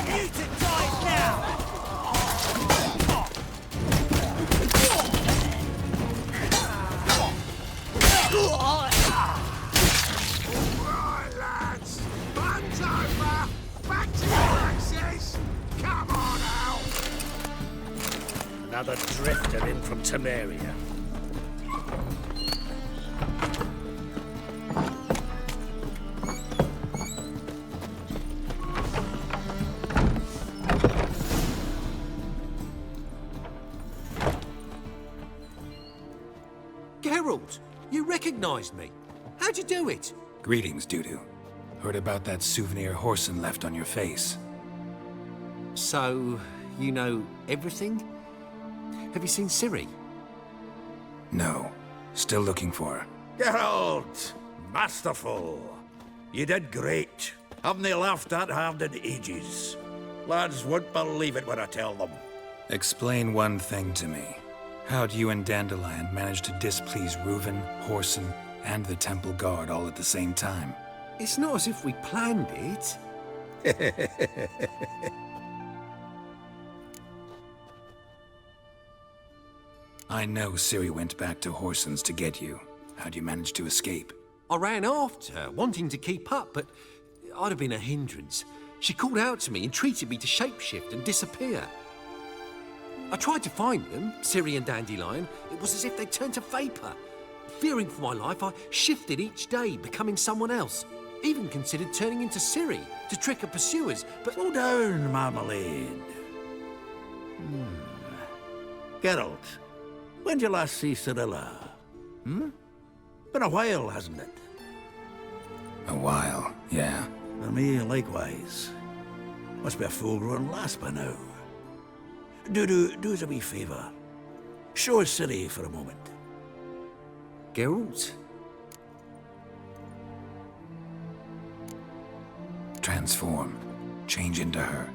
You to die now! Right, lads! Bun's over! Back to your axes! Come on out! Another drifter in from Temeria. Geralt, you recognized me. How'd you do it? Greetings, Dudu. Heard about that souvenir Horson left on your face. So, you know everything? Have you seen Ciri? No. Still looking for her. Geralt! Masterful! You did great. Haven't they laughed that hard in ages? Lads won't believe it when I tell them. Explain one thing to me. How'd you and Dandelion manage to displease Reuven, Horson, and the Temple Guard all at the same time? It's not as if we planned it. I know Ciri went back to Horson's to get you. How'd you manage to escape? I ran after her, wanting to keep up, but I'd have been a hindrance. She called out to me, entreated me to shapeshift and disappear. I tried to find them, Ciri and Dandelion. It was as if they'd turned to vapor. Fearing for my life, I shifted each day, becoming someone else. Even considered turning into Ciri to trick her pursuers, but... Slow down, Marmalade. Geralt, when did you last see Cirilla? Been a while, hasn't it? A while, yeah. For me, likewise. Must be a full-grown lass by now. Do us a wee favour. Show us Ciri for a moment. Geralt? Transform. Change into her.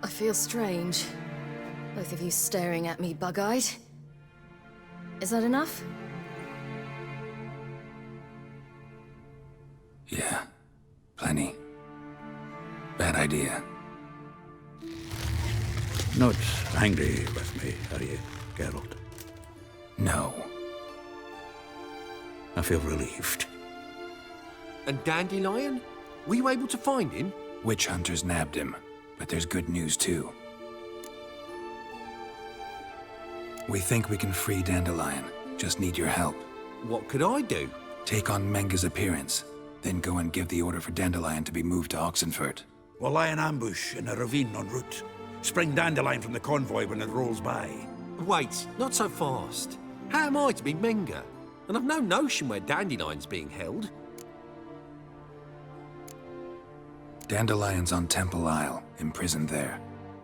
I feel strange. Both of you staring at me bug-eyed. Is that enough? Yeah. Plenty. Bad idea. Not angry with me, are you, Geralt? No. I feel relieved. And Dandelion? Were you able to find him? Witch hunters nabbed him, but there's good news too. We think we can free Dandelion. Just need your help. What could I do? Take on Menga's appearance, then go and give the order for Dandelion to be moved to Oxenford. We'll lie in ambush in a ravine en route. Spring Dandelion from the convoy when it rolls by. Wait, not so fast. How am I to be Menga? And I've no notion where Dandelion's being held. Dandelion's on Temple Isle, imprisoned there.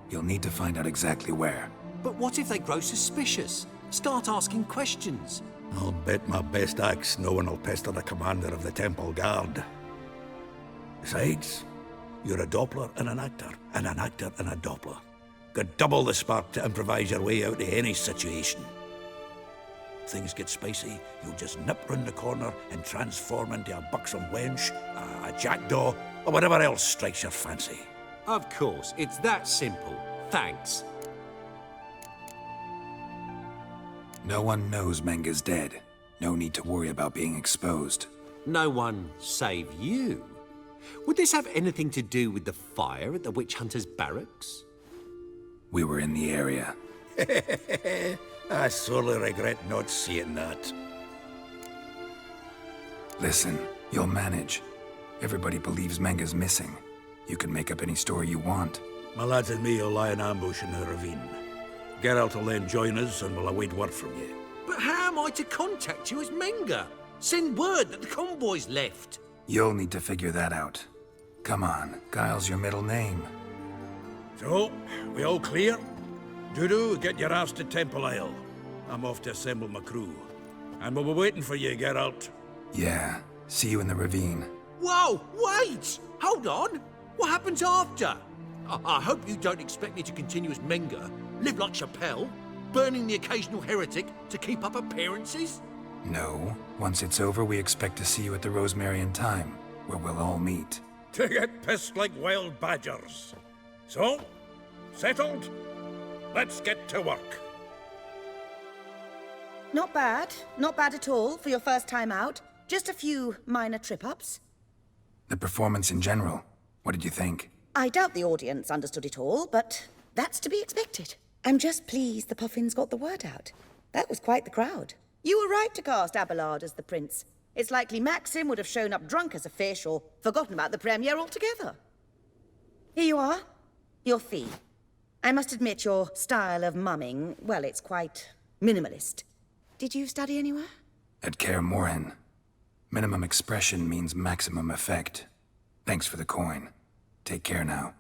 You'll need to find out exactly where. But what if they grow suspicious? Start asking questions? I'll bet my best axe no one will pester the commander of the Temple Guard. Besides, you're a Doppler and an actor and a Doppler. Got double the spark to improvise your way out of any situation. If things get spicy, you'll just nip round the corner and transform into a buxom wench, a jackdaw, or whatever else strikes your fancy. Of course, it's that simple. Thanks. No one knows Menga's dead. No need to worry about being exposed. No one save you? Would this have anything to do with the fire at the witch hunters' barracks? We were in the area. I sorely regret not seeing that. Listen, you'll manage. Everybody believes Menga's missing. You can make up any story you want. My lads and me will lie in ambush in the ravine. Geralt will then join us and we'll await word from you. But how am I to contact you as Menga? Send word that the convoy's left. You'll need to figure that out. Come on, Guile's your middle name. So, we all clear? Dudu, get your ass to Temple Isle. I'm off to assemble my crew. And we'll be waiting for you, Geralt. Yeah, see you in the ravine. Whoa, wait! Hold on! What happens after? I hope you don't expect me to continue as Menga, live like Chappelle, burning the occasional heretic to keep up appearances? No. Once it's over, we expect to see you at the Rosemary in Time, where we'll all meet. To get pissed like wild badgers. So, settled? Let's get to work. Not bad. Not bad at all for your first time out. Just a few minor trip-ups. The performance in general, what did you think? I doubt the audience understood it all, but that's to be expected. I'm just pleased the Puffins got the word out. That was quite the crowd. You were right to cast Abelard as the prince. It's likely Maxim would have shown up drunk as a fish or forgotten about the premiere altogether. Here you are. Your fee. I must admit your style of mumming, well, it's quite minimalist. Did you study anywhere? At Kaer Morhen. Minimum expression means maximum effect. Thanks for the coin. Take care now.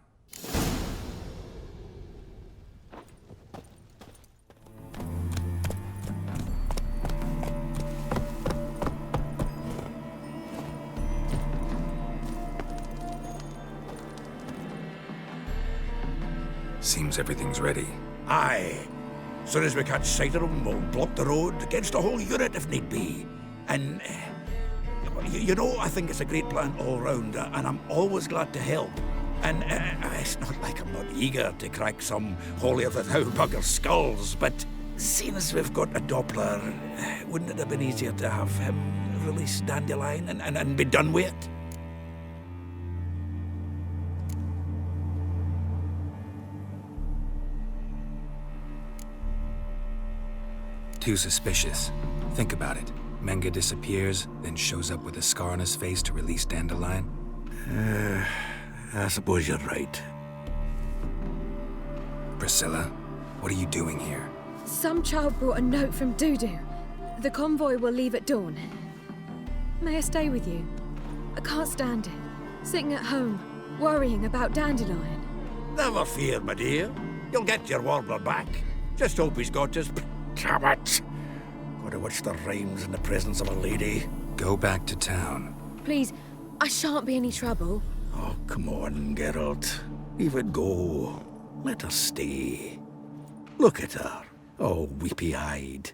Seems everything's ready. Aye. Soon as we catch sight of them, we'll block the road against a whole unit if need be. And, you know, I think it's a great plan all round, and I'm always glad to help. And it's not like I'm not eager to crack some holier-than-thou bugger's skulls, but seeing as we've got a Doppler, wouldn't it have been easier to have him release Dandelion and be done with it? Too suspicious. Think about it. Menga disappears, then shows up with a scar on his face to release Dandelion. I suppose you're right. Priscilla, what are you doing here? Some child brought a note from Dudu. The convoy will leave at dawn. May I stay with you? I can't stand it. Sitting at home, worrying about Dandelion. Never fear, my dear. You'll get your warbler back. Just hope he's got his... Damn it! Gotta watch the rhymes in the presence of a lady. Go back to town. Please, I shan't be any trouble. Oh, come on, Geralt. Leave it go. Let her stay. Look at her, all weepy-eyed.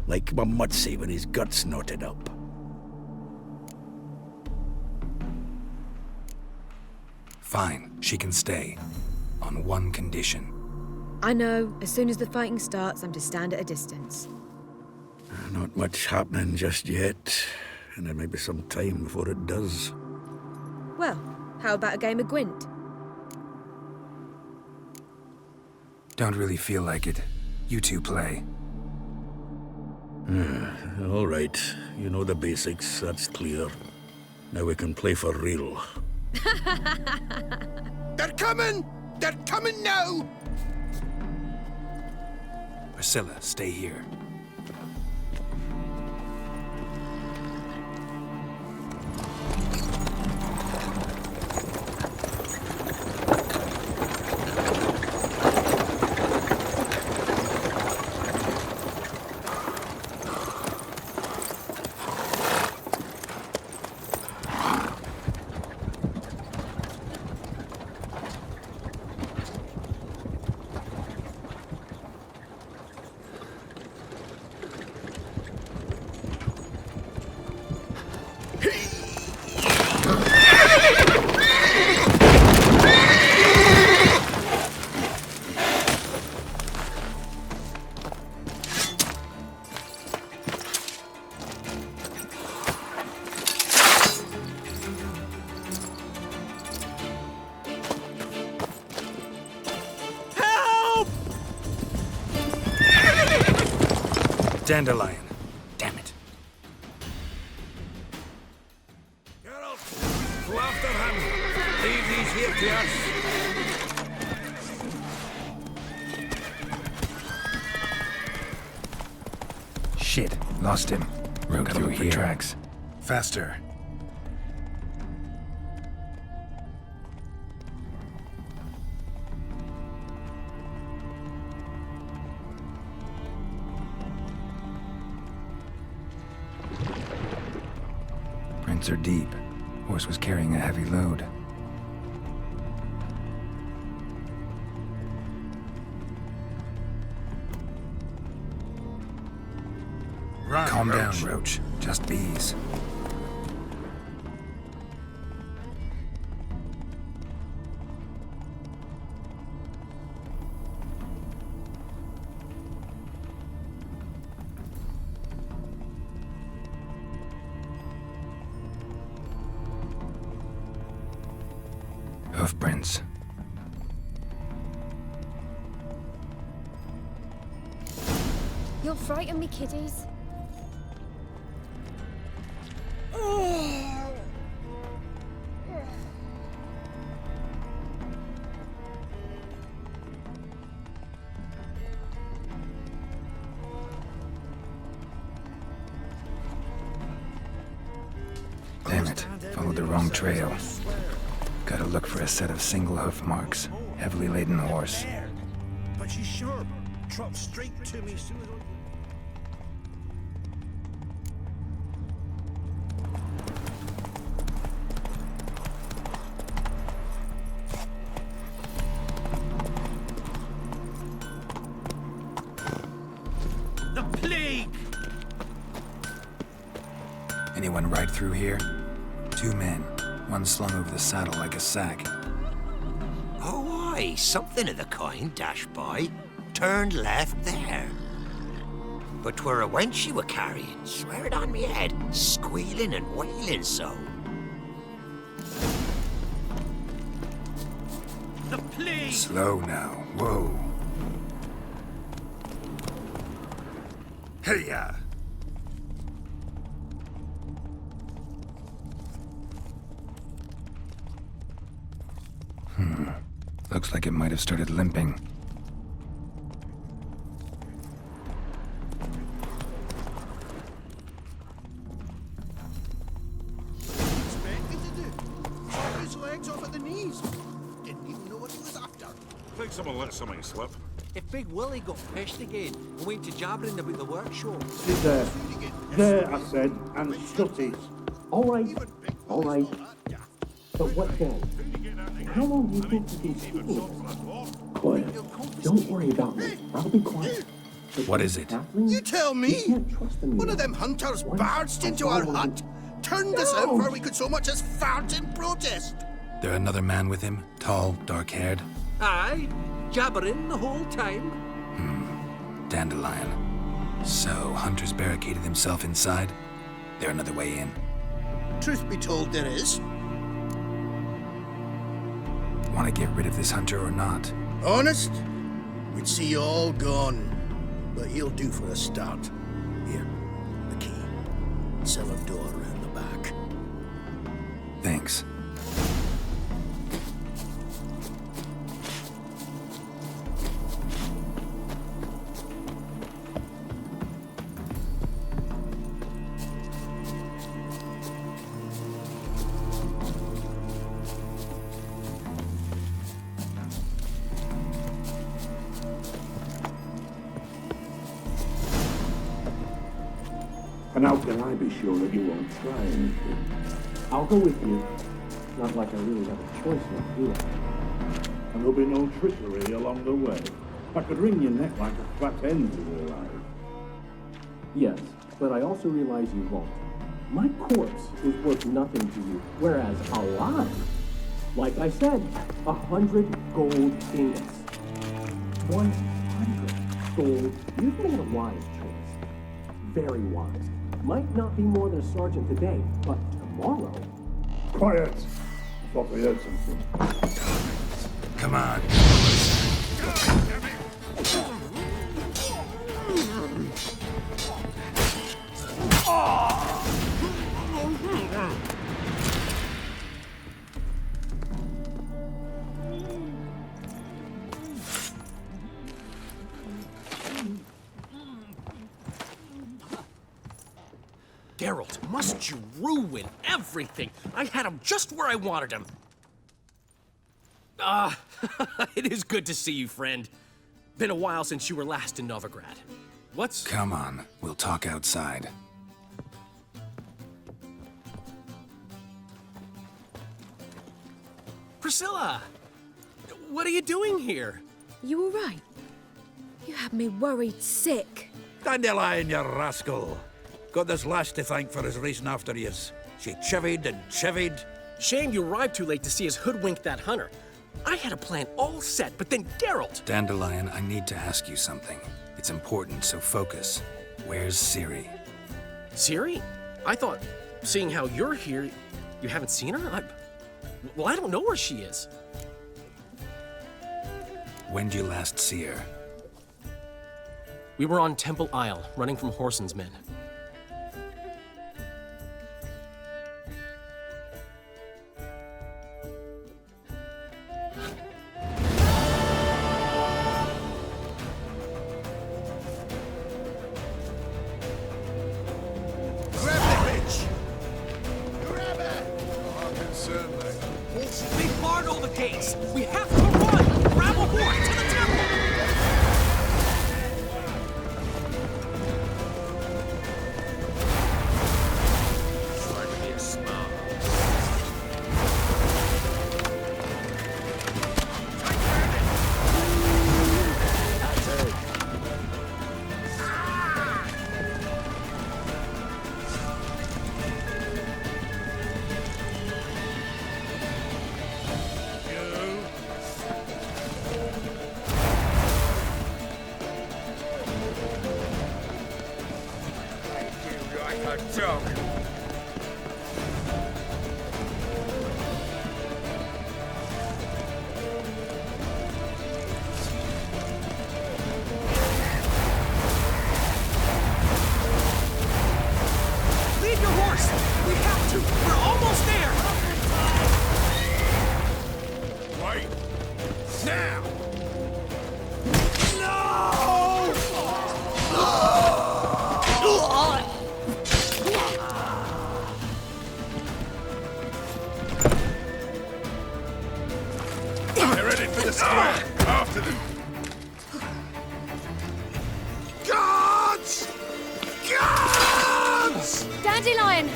Like my Mutsy with his guts knotted up. Fine, she can stay. On one condition. I know, as soon as the fighting starts, I'm to stand at a distance. Not much happening just yet, and there may be some time before it does. Well, how about a game of Gwent? Don't really feel like it. You two play. All right. You know the basics, that's clear. Now we can play for real. They're coming! They're coming now! Priscilla, stay here. Dandelion. Damn it. Geralt, go after him. Leave these here to us. Shit, lost him. Rogue through here. Tracks. Faster. Prints are deep. Horse was carrying a heavy load. Run, Calm Roach. down, Roach. Just bees. Hoofprints. You'll frighten me, kiddies. Damn it. Followed the wrong trail. Gotta look for a set of single hoof marks. Heavily laden horse. But she's sharp. Trot straight to me soon as The plague! Anyone ride through here? 2 men. One slung over the saddle like a sack. Oh, aye, something of the kind dashed by. Turned left there. But 'twere a wench you were carrying, swear it on me head, squealing and wailing so. The plague! Slow now. Whoa. Hey-ya! Looks like it might have started limping. his legs off at the knees. Didn't even know what he was after. Think someone let something slip. If Big Willie got pissed again and went to jabbering about the workshop. Sit there. There, I said, and shut it. All right. But what then? How long do you think you can speak with us? Quiet. Don't worry about me. I'll be quiet. What is it? You tell me! One of them hunters barged into our hut, turned us out before we could so much as fart in protest. There another man with him? Tall, dark-haired? Aye, jabbering the whole time. Dandelion. So, Hunter's barricaded himself inside? There another way in? Truth be told, there is. Want to get rid of this Hunter or not? Honest? We'd see you all gone. But he'll do for a start. Here, the key. Cellar door around the back. Thanks. And how can I be sure that you won't try anything? I'll go with you. Not like I really have a choice now, do I? And there'll be no trickery along the way. I could wring your neck like a fat hen to you alive. Yes, but I also realize you won't. My corpse is worth nothing to you, whereas alive, like I said, 100 gold ingots. 100 gold. You've made a wise choice. Very wise. Might not be more than a sergeant today, but tomorrow... Quiet! I thought we heard something. Come on. Geralt, must you ruin everything? I had him just where I wanted him. It is good to see you, friend. Been a while since you were last in Novigrad. What's... Come on, we'll talk outside. Priscilla! What are you doing here? You all right? You had me worried sick. Dandelion, you rascal. Got this lass to thank for his racing after yous. She chivied and chivied. Shame you arrived too late to see us hoodwink that hunter. I had a plan all set, but then Geralt... Dandelion, I need to ask you something. It's important, so focus. Where's Ciri? Ciri? I thought, seeing how you're here, you haven't seen her? Well, I don't know where she is. When did you last see her? We were on Temple Isle, running from Whoreson's men. We have to run! Grab a board to the temple! Try to be smart. Headed for the square. After them. Guards! Guards! Dandelion!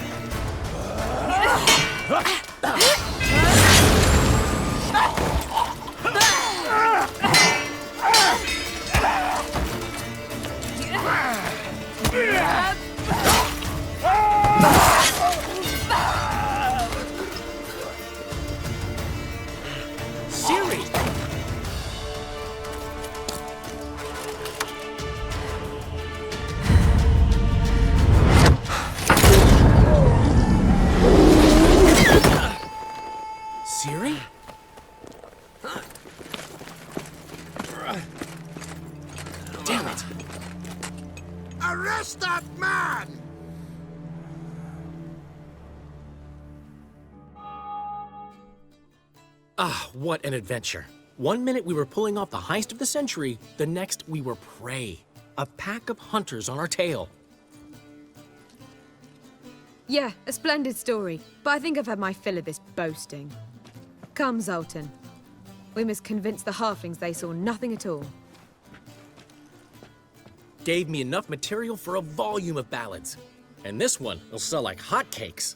Ciri! Ciri? Damn it! Arrest that man! Ah, what an adventure. One minute we were pulling off the heist of the century, the next we were prey. A pack of hunters on our tail. Yeah, a splendid story, but I think I've had my fill of this boasting. Come, Zoltan. We must convince the halflings they saw nothing at all. Gave me enough material for a volume of ballads. And this one will sell like hotcakes.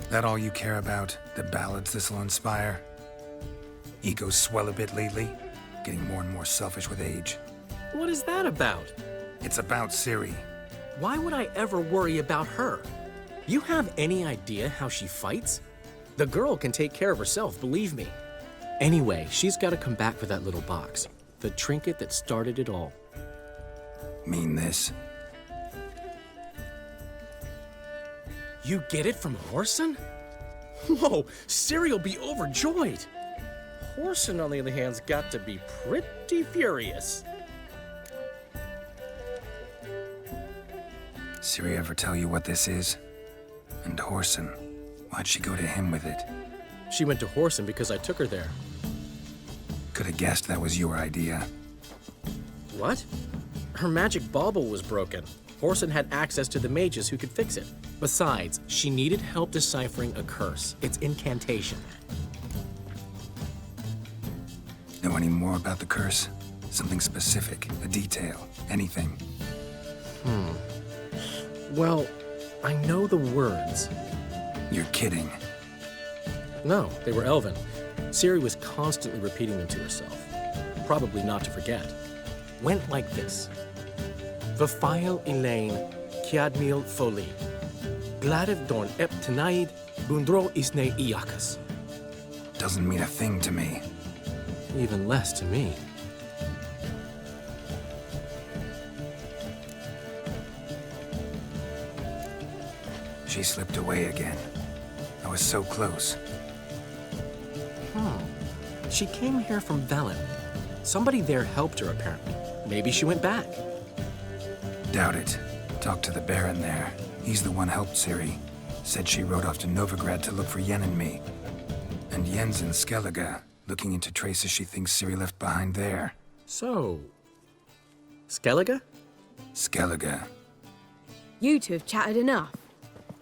That all you care about? The ballads this'll inspire? Egos swell a bit lately, getting more and more selfish with age. What is that about? It's about Ciri. Why would I ever worry about her? You have any idea how she fights? The girl can take care of herself, believe me. Anyway, she's got to come back for that little box. The trinket that started it all. Mean this? You get it from Whoreson? Whoa, Ciri will be overjoyed. Whoreson, on the other hand, has got to be pretty furious. Ciri ever tell you what this is? And Whoreson, why'd she go to him with it? She went to Whoreson because I took her there. Could have guessed that was your idea. What? Her magic bauble was broken. Whoreson had access to the mages who could fix it. Besides, she needed help deciphering a curse. It's incantation. Know any more about the curse? Something specific, a detail, anything? Well, I know the words. You're kidding. No, they were Elven. Ciri was constantly repeating them to herself. Probably not to forget. Went like this. Vafile Elaine, Kiadmil Foli. Gladev Dorn Ep Tenaid, Bundro Isne Iakas. Doesn't mean a thing to me. Even less to me. She slipped away again. I was so close. She came here from Velen. Somebody there helped her, apparently. Maybe she went back. Doubt it. Talked to the Baron there. He's the one helped Ciri. Said she rode off to Novigrad to look for Yen and me. And Yen's in Skellige, looking into traces she thinks Ciri left behind there. So... Skellige? Skellige. You two have chatted enough.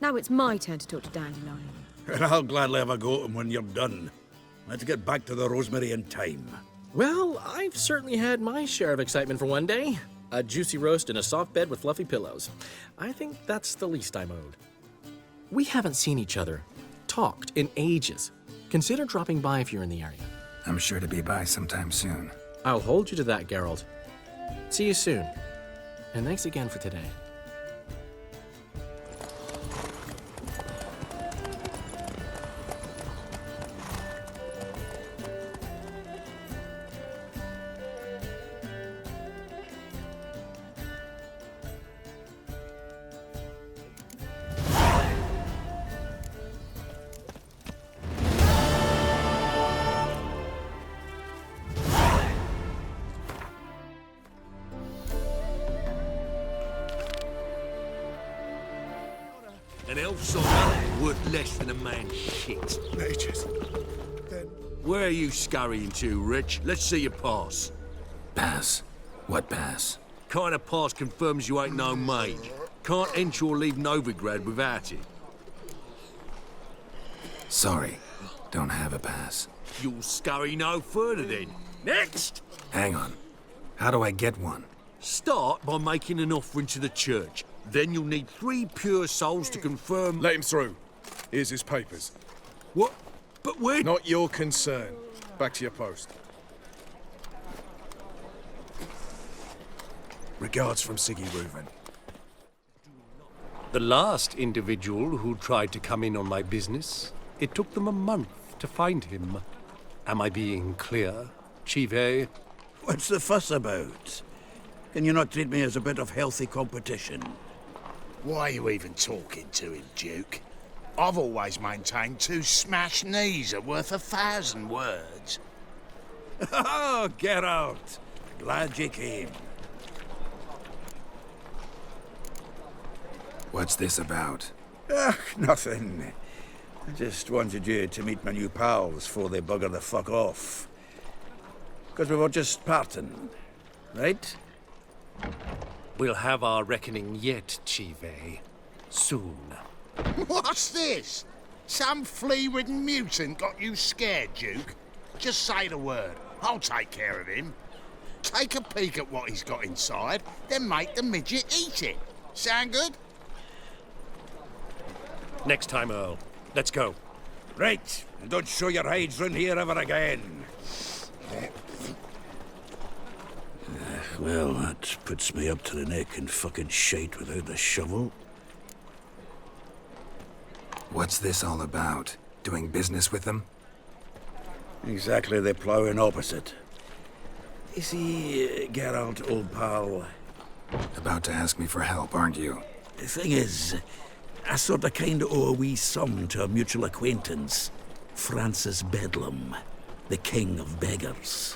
Now it's my turn to talk to Dandelion. And I'll gladly have a go at him when you're done. Let's get back to the rosemary in time. Well, I've certainly had my share of excitement for one day. A juicy roast in a soft bed with fluffy pillows. I think that's the least I'm owed. We haven't seen each other, talked in ages. Consider dropping by if you're in the area. I'm sure to be by sometime soon. I'll hold you to that, Geralt. See you soon. And thanks again for today. An elf soldier worth less than a man's shit. Mages. Then... Where are you scurrying to, Rich? Let's see your pass. Pass? What pass? Kind of pass confirms you ain't no mage. Can't enter or leave Novigrad without it. Sorry, don't have a pass. You'll scurry no further then. Next! Hang on. How do I get one? Start by making an offering to the church. Then you'll need 3 pure souls to confirm... Let him through. Here's his papers. What? But where... Not your concern. Back to your post. Regards from Siggy Reuven. The last individual who tried to come in on my business, it took them a month to find him. Am I being clear, Chive? What's the fuss about? Can you not treat me as a bit of healthy competition? Why are you even talking to him, Duke? I've always maintained 2 smashed knees are worth 1,000 words. Oh, Geralt. Glad you came. What's this about? Nothing. I just wanted you to meet my new pals before they bugger the fuck off. Because we were just parting, right? We'll have our reckoning yet, Chive. Soon. What's this? Some flea-ridden mutant got you scared, Duke? Just say the word. I'll take care of him. Take a peek at what he's got inside, then make the midget eat it. Sound good? Next time, Earl. Let's go. Right, and don't show your hides round here ever again. Well, that puts me up to the neck in fucking shite without the shovel. What's this all about? Doing business with them? Exactly the ploughing opposite. You see, Geralt, old pal... About to ask me for help, aren't you? The thing is, I sort of kind of owe a wee sum to a mutual acquaintance, Francis Bedlam, the king of beggars.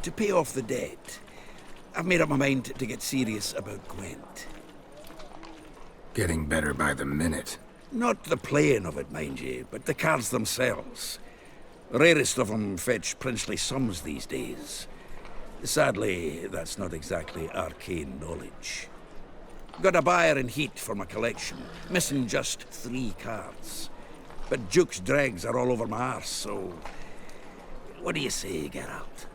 To pay off the debt, I've made up my mind to get serious about Gwent. Getting better by the minute. Not the playing of it, mind you, but the cards themselves. The rarest of them fetch princely sums these days. Sadly, that's not exactly arcane knowledge. Got a buyer in heat for my collection, missing just 3 cards. But Duke's dregs are all over my arse, so... What do you say, Geralt?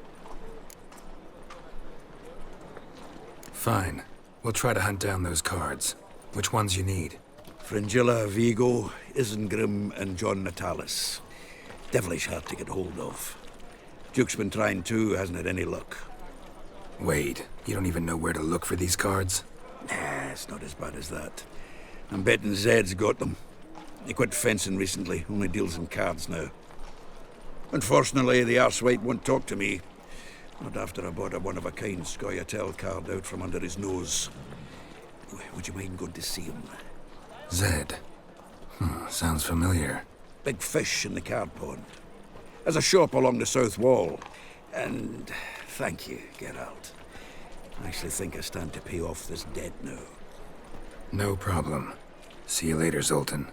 Fine. We'll try to hunt down those cards. Which ones you need? Fringilla, Vigo, Isengrim, and John Natalis. Devilish hard to get hold of. Duke's been trying too, hasn't had any luck. Wait, you don't even know where to look for these cards? Nah, it's not as bad as that. I'm betting Zed's got them. He quit fencing recently, only deals in cards now. Unfortunately, the arsewite won't talk to me. Not after I bought a one-of-a-kind Scoia'tael card out from under his nose. Would you mind going to see him? Zed. Sounds familiar. Big fish in the card pond. Has a shop along the south wall. And thank you, Geralt. I actually think I stand to pay off this debt now. No problem. See you later, Zoltan.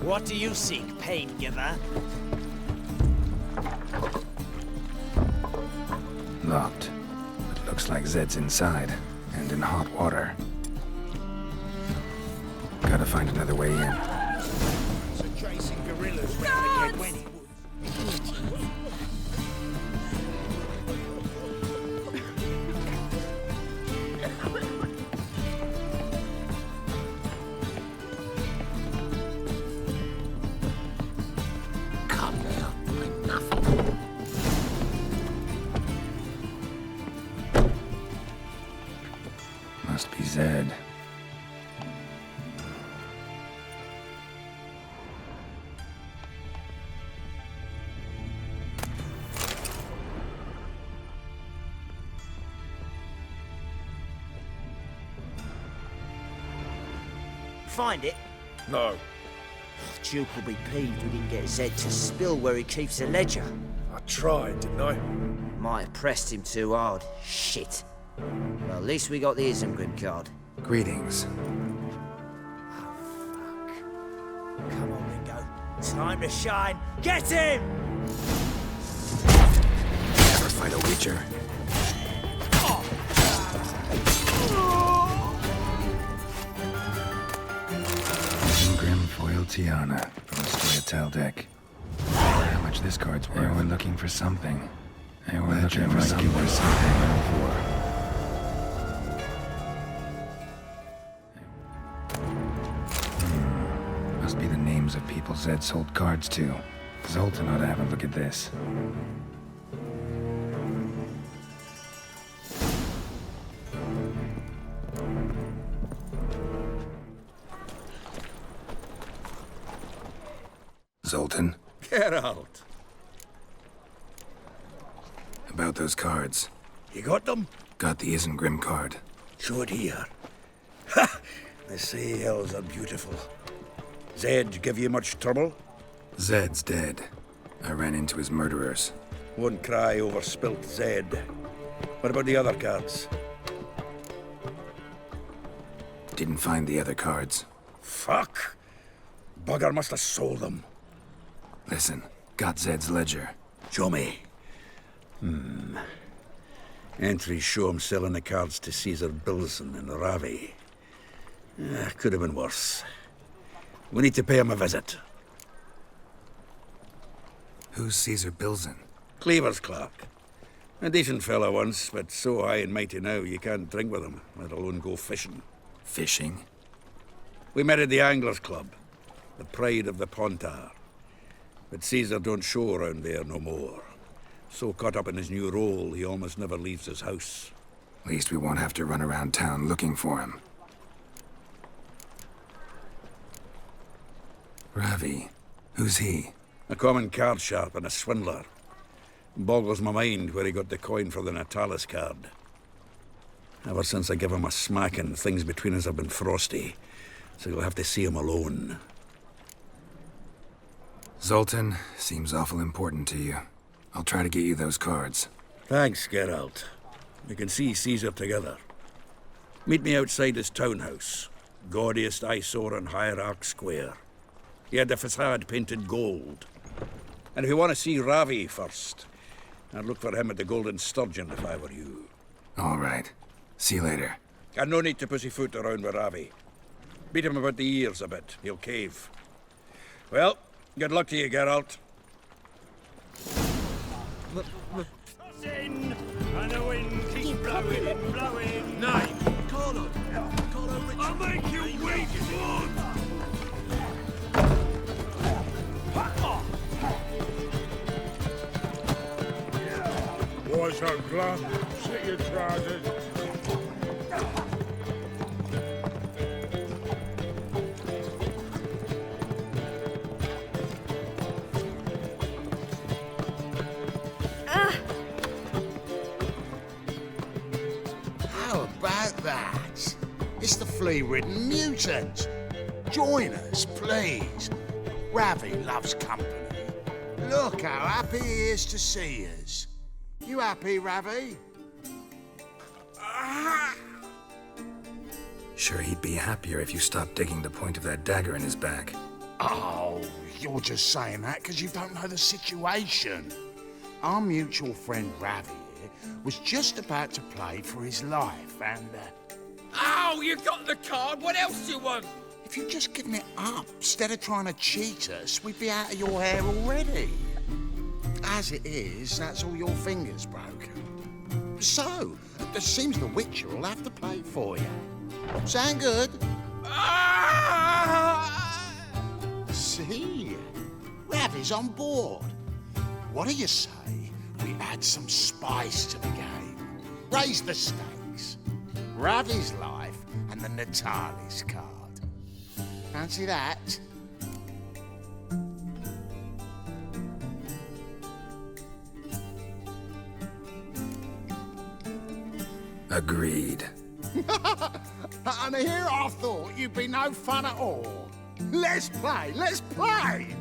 What do you seek, pain giver? Locked. It looks like Zed's inside, and in hot water. Gotta find another way in. So chasing gorillas round again when he would. Must be Zed. Find it? No. Duke will be peeved we didn't get Zed to spill where he keeps the ledger. I tried, didn't I? Might have pressed him too hard. Shit. Well, at least we got the Isengrim card. Greetings. Come on, Ringo. Time to shine. Get him! Never fight a Witcher. Tiana from the Storytell deck. How much this card's worth? They were looking for something. They were looking for something. Must be the names of people Zed sold cards to. Zoltan ought to have a look at this. Zoltan? Geralt. About those cards. You got them? Got the Isengrim card. Show it here. Ha! They say elves are beautiful. Zed give you much trouble? Zed's dead. I ran into his murderers. Won't cry over spilt Zed. What about the other cards? Didn't find the other cards. Fuck! Bugger must have sold them. Listen, got Zed's ledger. Show me. Entries show him selling the cards to Caesar Bilson in Ravi. Could have been worse. We need to pay him a visit. Who's Caesar Bilson? Cleaver's clerk. A decent fellow once, but so high and mighty now you can't drink with him, let alone go fishing. Fishing? We met at the Anglers Club, the pride of the Pontar. But Caesar don't show around there no more. So caught up in his new role, he almost never leaves his house. At least we won't have to run around town looking for him. Ravi, who's he? A common card sharp and a swindler. Boggles my mind where he got the coin for the Natalis card. Ever since I gave him a smacking, things between us have been frosty. So you'll have to see him alone. Zoltan, seems awful important to you. I'll try to get you those cards. Thanks, Geralt. We can see Caesar together. Meet me outside his townhouse. Gaudiest eyesore on Hierarch Square. He had the facade painted gold. And if you want to see Ravi first, I'd look for him at the Golden Sturgeon if I were you. All right. See you later. And no need to pussyfoot around with Ravi. Beat him about the ears a bit. He'll cave. Well, good luck to you, Geralt. In, and the wind keeps blowing, blowing. Nay, Carlo. I'll make you weep, Lord. What's up, Glum? Sit your trousers. How about that? It's the flea-ridden mutant. Join us, please. Ravi loves company. Look how happy he is to see us. You happy, Ravi? Sure, he'd be happier if you stopped digging the point of that dagger in his back. Oh, you're just saying that because you don't know the situation. Our mutual friend Ravi here was just about to play for his life and... Oh, you got the card. What else do you want? If you'd just given it up instead of trying to cheat us, we'd be out of your hair already. As it is, that's all your fingers broken. So, it seems the Witcher will have to play for you. Sound good? See? Ravi's on board. What do you say we add some spice to the game? Raise the stakes. Ravi's life and the Natalis card. Fancy that? Agreed. And here I thought you'd be no fun at all. Let's play, let's play!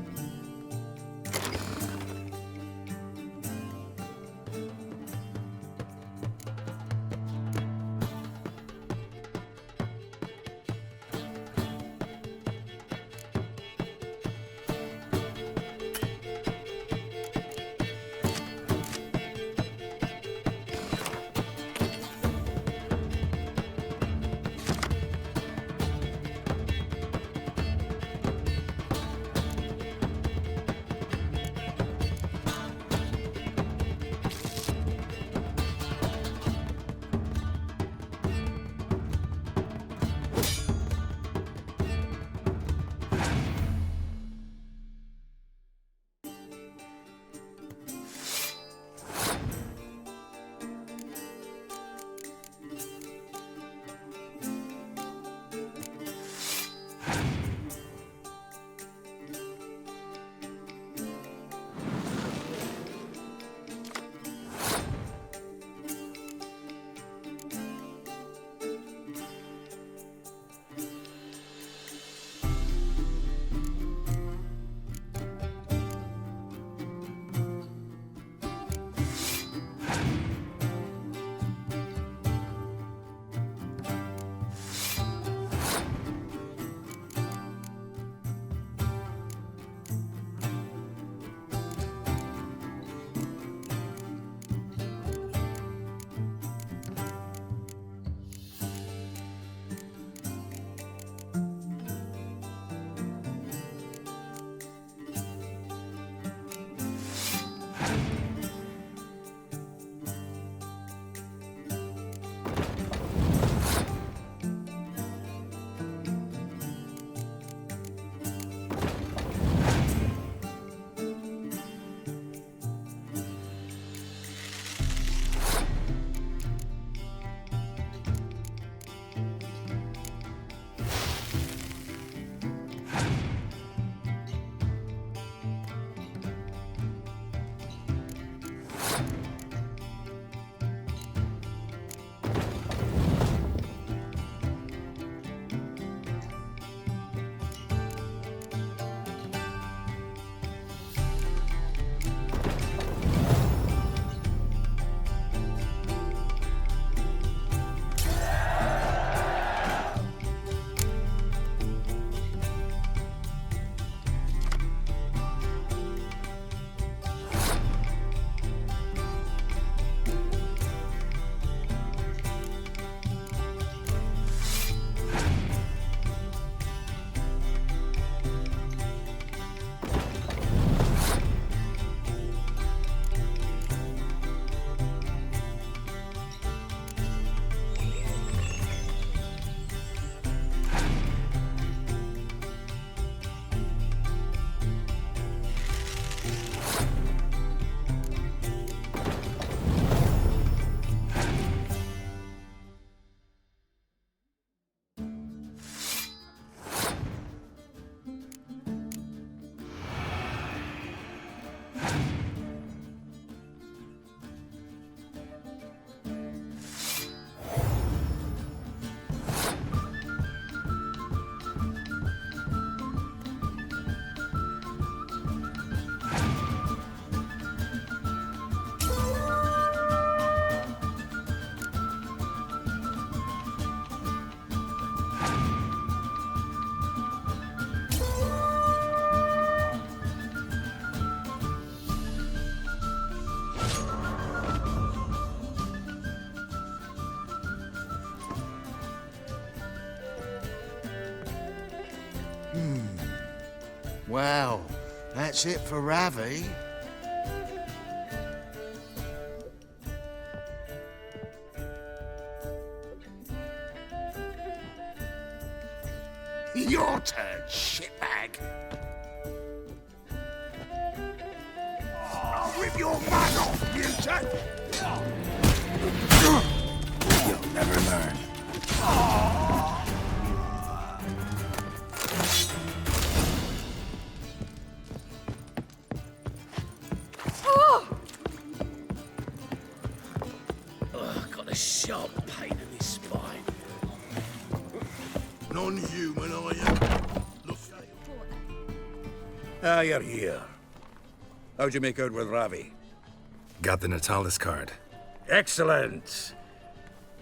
Well, that's it for Ravi. Your turn, shitbag. I'll rip your man off, mutant! You'll never learn. Got a sharp pain in his spine. Non-human, are you? Ah, you're here. How'd you make out with Ravi? Got the Natalis card. Excellent!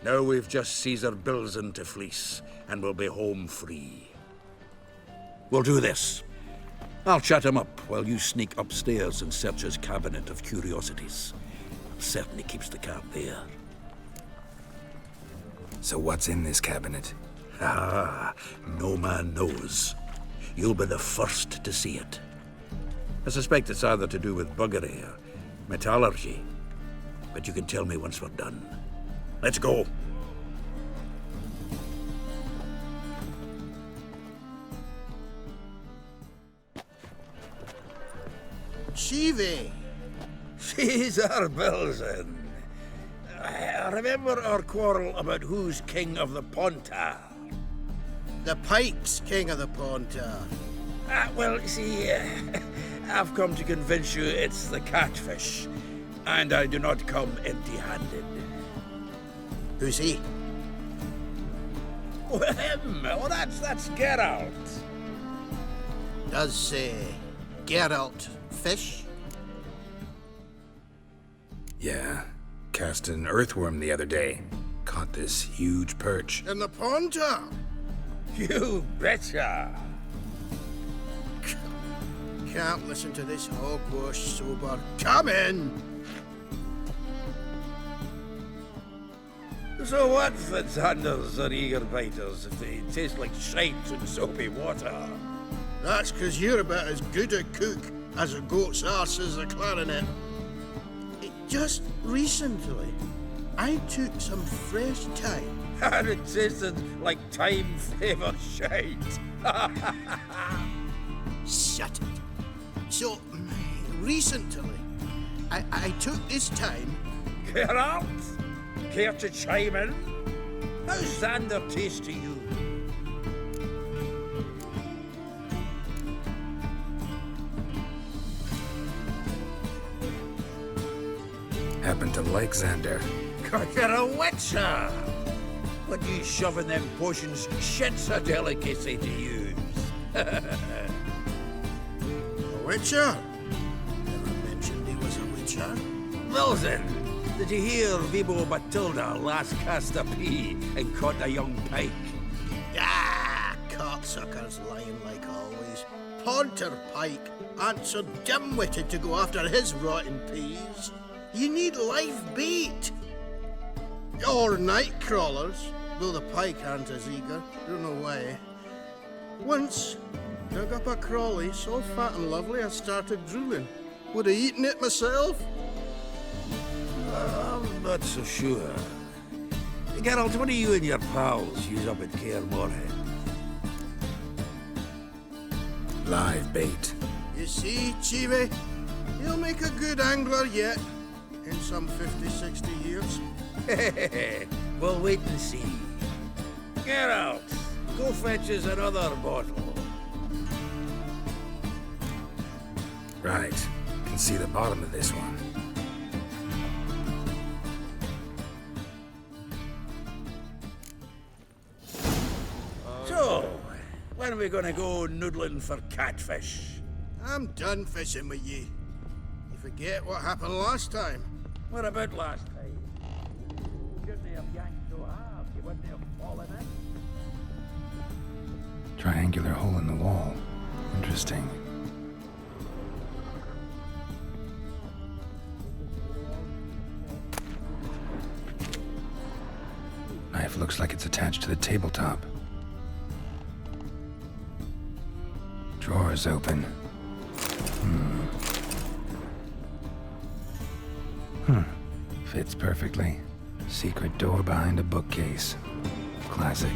Now we've just Caesar Bilzen to fleece, and we'll be home free. We'll do this. I'll chat him up while you sneak upstairs and search his cabinet of curiosities. Certainly keeps the cat there. So what's in this cabinet? Ah, no man knows. You'll be the first to see it. I suspect it's either to do with buggery or metallurgy. But you can tell me once we're done. Let's go. Chivi! Caesar Bilzen. Remember our quarrel about who's king of the Pontar? The Pike's king of the Pontar. Well, see, I've come to convince you it's the catfish. And I do not come empty-handed. Who's he? Well, him. Oh, that's Geralt. Does, Geralt fish? Yeah. Cast an earthworm the other day. Caught this huge perch. In the Pontar? You betcha. Can't listen to this hogwash sober. Come in! So what if the Tanders are eager biters if they taste like shite and soapy water? That's 'cause you're about as good a cook as a goat's arse is a clarinet. Just recently, I took some fresh thyme. And it tasted like thyme-flavoured shite. Shut it. So, recently, I took this thyme. Geralt? Care to chime in? How's Xander taste to you? Happen to like Xander. Cause you're a witcher! What you shoving them potions shit's a delicacy to use. A witcher? Never mentioned he was a witcher. Bilzen, did you hear Vibo Matilda last cast a pea and caught a young pike? Ah, cocksuckers lying like always. Pontar Pike aren't so dim-witted to go after his rotten peas. You need live bait. Or night crawlers, though the pike aren't as eager. Don't know why. Once, dug up a crawly so fat and lovely I started drooling. Would have eaten it myself. I'm not so sure. Geralt, what do you and your pals use up at Kaer Morhen? Live bait. You see, Chibi, he'll make a good angler yet. In some 50, 60 years. We'll wait and see. Geralt, go fetch us another bottle. Right. Can see the bottom of this one. So, when are we gonna go noodling for catfish? I'm done fishing with ye. You forget what happened last time. What about last time? You shouldn't have yanked so hard. You wouldn't have fallen in. Triangular hole in the wall. Interesting. Knife looks like it's attached to the tabletop. Drawer is open. Fits perfectly. Secret door behind a bookcase. Classic.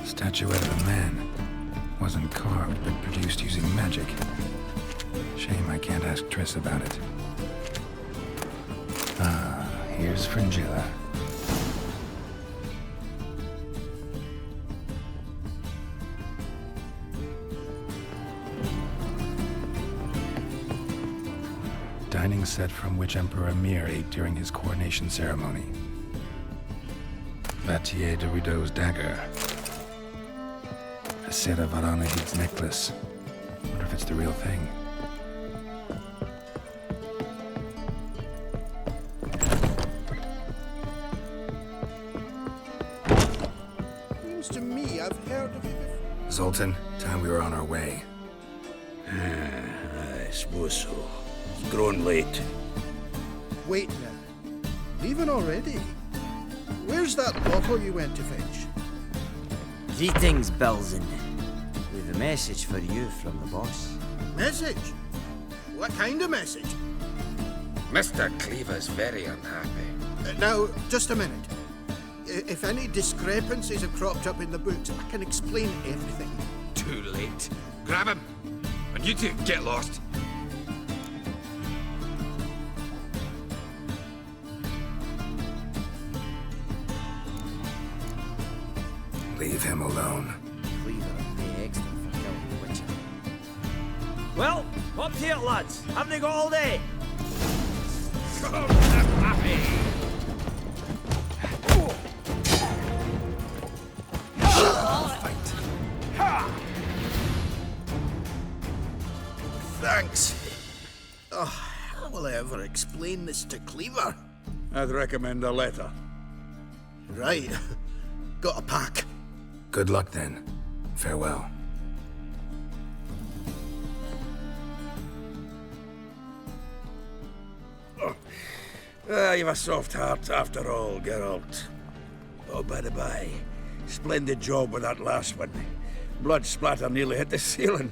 Statuette of a man. Wasn't carved, but produced using magic. Shame I can't ask Triss about it. Ah, here's Fringilla. Dining set from which Emperor Mir ate during his coronation ceremony. Vatier de Rideau's dagger. A set of Aranahid's necklace. Wonder if it's the real thing. Seems to me I've heard of it before. Zoltan, time we were on our way. I suppose so. It's grown late. Wait now. Leaving already? Where's that bottle you went to fetch? Greetings, Belzen. We've a message for you from the boss. Message? What kind of message? Mr. Cleaver's very unhappy. Now, just a minute. If any discrepancies have cropped up in the books, I can explain everything. Too late. Grab him. And you two, get lost. Leave him alone. Cleaver will pay extra for killing the Witcher. Well, up to it, lads. Haven't they got all day? Thanks. Oh, how will I ever explain this to Cleaver? I'd recommend a letter. Right. Got a pack. Good luck then. Farewell. You've a soft heart after all, Geralt. Oh, by the by, splendid job with that last one. Blood splatter nearly hit the ceiling.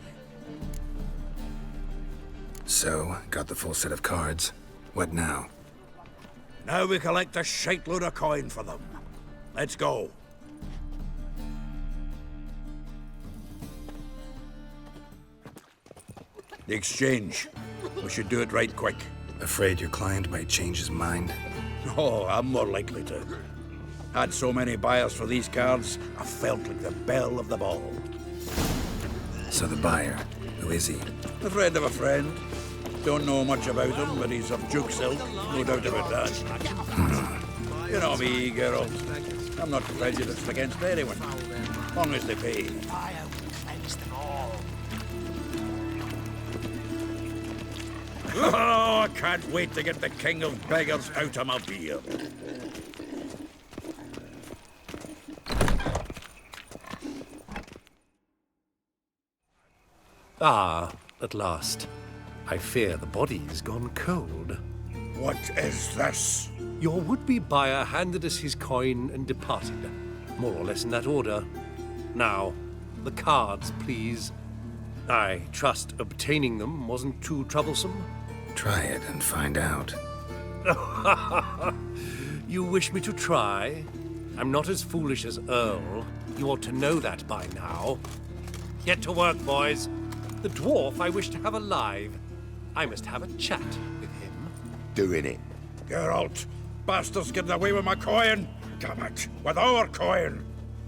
So, got the full set of cards. What now? Now we collect a shiteload of coin for them. Let's go. The exchange. We should do it right quick. Afraid your client might change his mind? Oh, I'm more likely to. Had so many buyers for these cards, I felt like the belle of the ball. So the buyer, who is he? A friend of a friend. Don't know much about him, but he's of Duke's ilk, no doubt about that. You know me, Geralt. I'm not prejudiced against anyone, as long as they pay. Oh, I can't wait to get the king of beggars out of my beer. Ah, at last. I fear the body's gone cold. What is this? Your would-be buyer handed us his coin and departed. More or less in that order. Now, the cards, please. I trust obtaining them wasn't too troublesome? Try it and find out. You wish me to try? I'm not as foolish as Earl. You ought to know that by now. Get to work, boys. The dwarf I wish to have alive. I must have a chat with him. Doing it. Geralt, bastards getting away with my coin. Damn it, with our coin.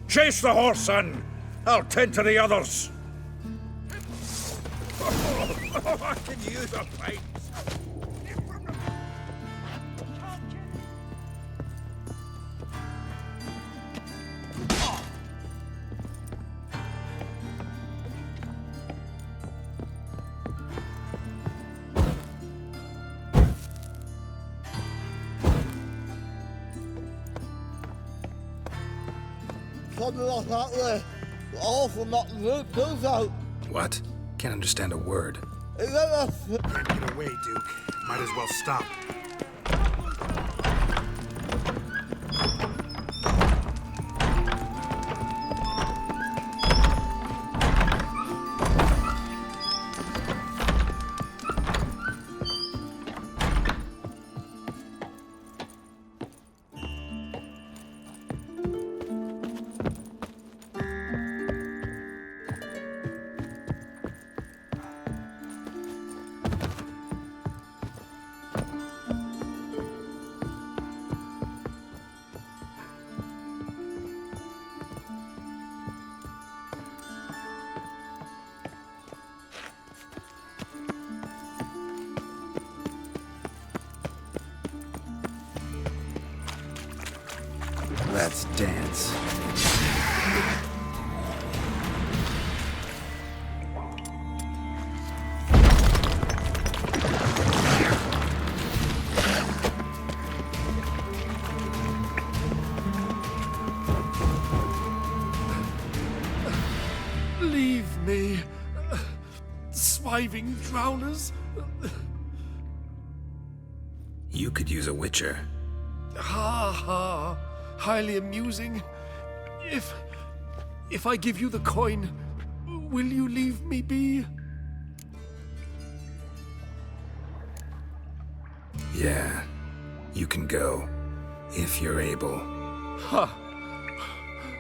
Chase the horse, son. I'll tend to the others. I can use a pint. Something like that there. Awful not the root goes out. What? Can't understand a word. Can't get away, Duke. Might as well stop. Let's dance. Leave me, swiving drowners. You could use a witcher. Ha ha. Highly amusing. If I give you the coin, will you leave me be? Yeah, you can go, if you're able. Ha!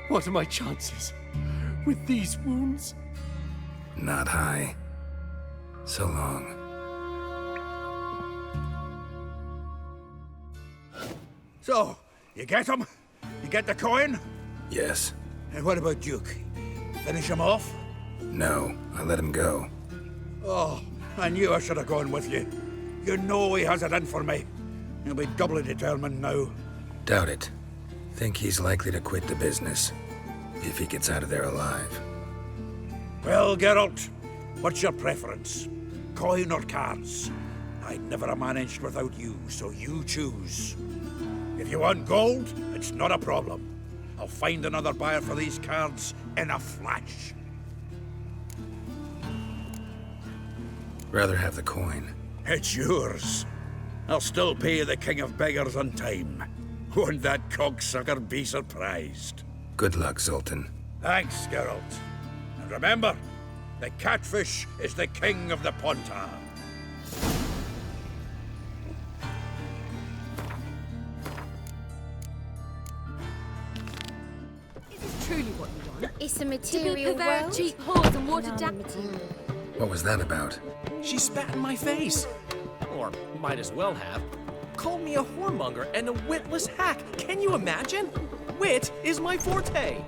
What are my chances with these wounds? Not high. So long. So, you get him? You get the coin? Yes. And what about Duke? Finish him off? No, I let him go. Oh, I knew I should have gone with you. You know he has it in for me. He'll be doubly determined now. Doubt it. Think he's likely to quit the business, if he gets out of there alive. Well, Geralt, what's your preference? Coin or cards? I'd never have managed without you, so you choose. If you want gold, it's not a problem. I'll find another buyer for these cards in a flash. Rather have the coin. It's yours. I'll still pay the King of Beggars on time. Won't that cocksucker be surprised? Good luck, Zoltan. Thanks, Geralt. And remember, the catfish is the king of the Pontar. Truly what you want. It's a To be material pervert, world. cheap whores and watered down. What was that about? She spat in my face. Or might as well have. Called me a whoremonger and a witless hack. Can you imagine? Wit is my forte.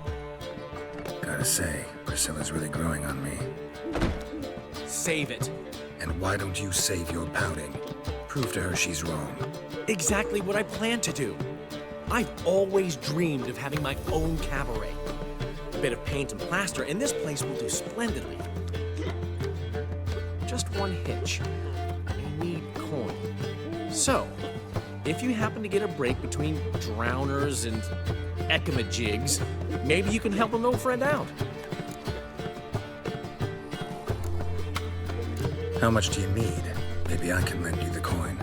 Gotta say, Priscilla's really growing on me. Save it. And why don't you save your pouting? Prove to her she's wrong. Exactly what I plan to do. I've always dreamed of having my own cabaret. A bit of paint and plaster, and this place will do splendidly. Just one hitch. I need coin. So, if you happen to get a break between drowners and ekamajigs, maybe you can help an old friend out. How much do you need? Maybe I can lend you the coin.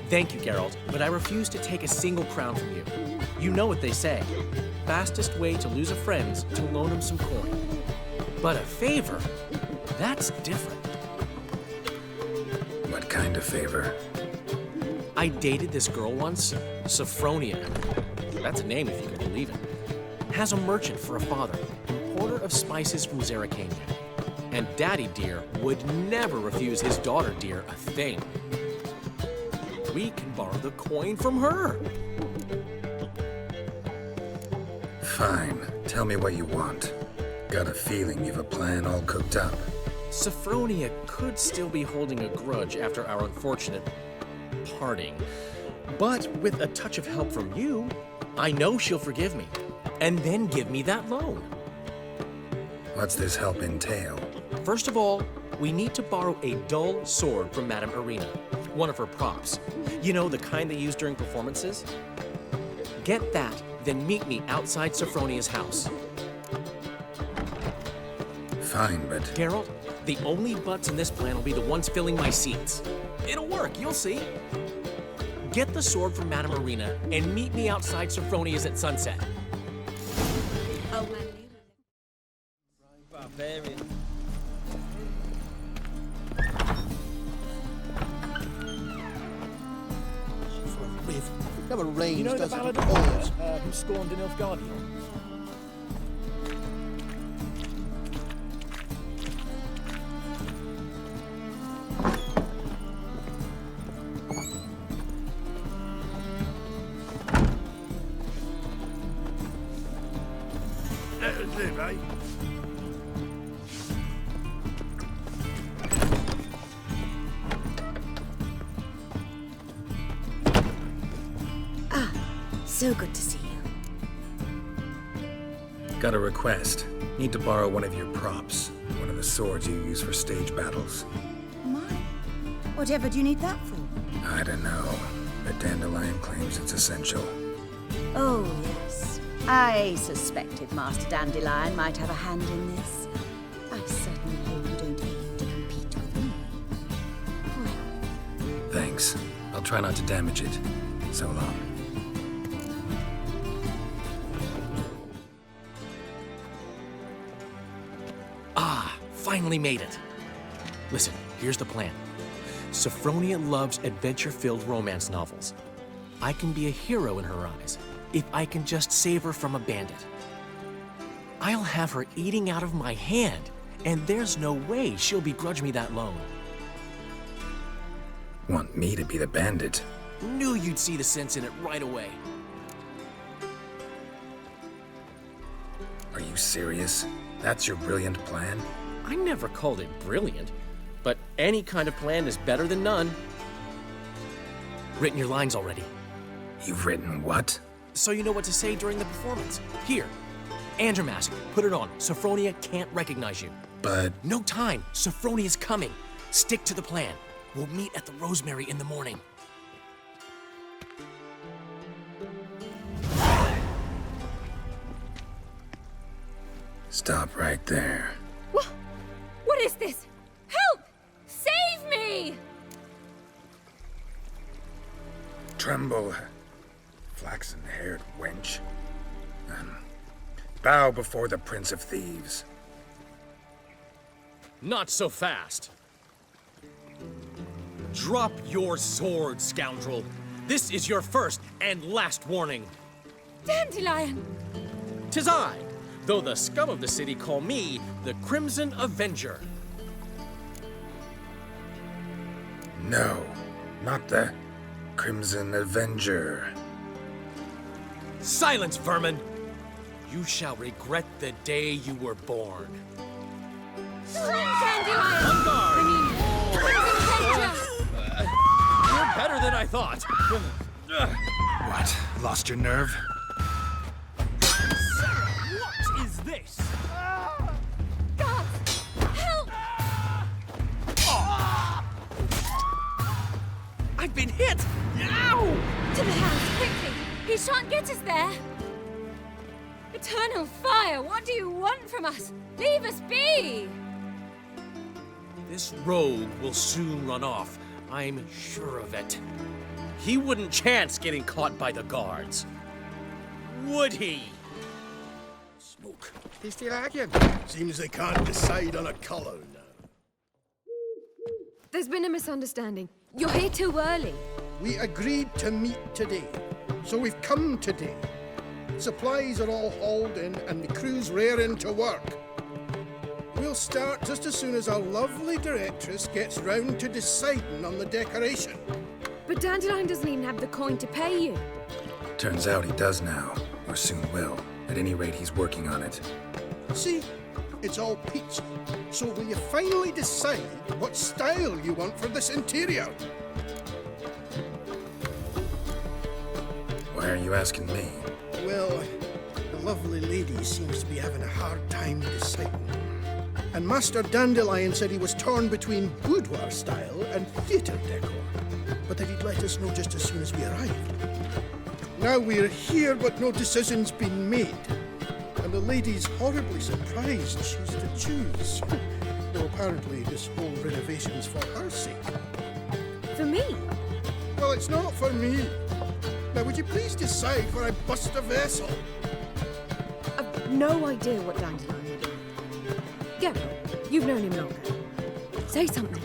Thank you, Geralt, but I refuse to take a single crown from you. You know what they say. Fastest way to lose a friend's to loan him some coin. But a favor? That's different. What kind of favor? I dated this girl once, Sophronia. That's a name if you can believe it. Has a merchant for a father, importer of spices from Zerrikania. And Daddy Dear would never refuse his daughter Dear a thing. We can borrow the coin from her. Fine. Tell me what you want. Got a feeling you've a plan all cooked up. Sophronia could still be holding a grudge after our unfortunate parting. But with a touch of help from you, I know she'll forgive me. And then give me that loan. What's this help entail? First of all, we need to borrow a dull sword from Madame Irina, one of her props. You know, the kind they use during performances? Get that, then meet me outside Sophronia's house. Fine, but... Geralt, The only butts in this plan will be the ones filling my seats. It'll work, you'll see. Get the sword from Madame Irina and meet me outside Sophronia's at sunset. Barbarian. Never rains, You know the does ballad it? of Lascia, who scorned an Nilfgaardian? Let us live, eh? So good to see you. Got a request. Need to borrow one of your props. One of the swords you use for stage battles. Mine? Whatever do you need that for? I don't know, but Dandelion claims it's essential. Oh, yes. I suspected Master Dandelion might have a hand in this. I certainly hope you don't aim to compete with me. Thanks. I'll try not to damage it. So long. Finally made it. Listen, here's the plan. Sophronia loves adventure-filled romance novels. I can be a hero in her eyes if I can just save her from a bandit. I'll have her eating out of my hand, and there's no way she'll begrudge me that loan. Want me to be the bandit? Knew you'd see the sense in it right away. Are you serious? That's your brilliant plan? I never called it brilliant, but any kind of plan is better than none. Written your lines already. You've written what? So you know what to say during the performance. Here, and your mask. Put it on. Sophronia can't recognize you. But... No time. Sophronia's coming. Stick to the plan. We'll meet at the Rosemary in the morning. Stop right there. What is this? Help! Save me! Tremble, flaxen-haired wench. Bow before the Prince of Thieves. Not so fast. Drop your sword, scoundrel. This is your first and last warning. Dandelion! 'Tis I, though the scum of the city call me the Crimson Avenger. No, not the Crimson Avenger. Silence, vermin! You shall regret the day you were born. Dandelion! On guard! Crimson Avenger! You're better than I thought. What? Lost your nerve? What is this? Guards! Help! I've been hit! Ow! To the house, quickly! He shan't get us there! Eternal fire, what do you want from us? Leave us be! This rogue will soon run off. I'm sure of it. He wouldn't chance getting caught by the guards. Would he? Smoke. He's still arguing. Seems they can't decide on a colour now. There's been a misunderstanding. You're here too early. We agreed to meet today, so we've come today. Supplies are all hauled in and the crew's raring to work. We'll start just as soon as our lovely directress gets round to deciding on the decoration. But Dandelion doesn't even have the coin to pay you. Turns out he does now, or soon will. At any rate, he's working on it. See, it's all peachy. So will you finally decide what style you want for this interior? Why are you asking me? Well, the lovely lady seems to be having a hard time deciding. And Master Dandelion said he was torn between boudoir style and theatre decor, but that he'd let us know just as soon as we arrived. Now we're here, but no decision's been made. And the lady's horribly surprised she's to choose. Though apparently this whole renovation's for her sake. For me? Well, it's not for me. Now, would you please decide where I bust a vessel? I've no idea what Dandelion would do. Geralt, you've known him longer. Say something.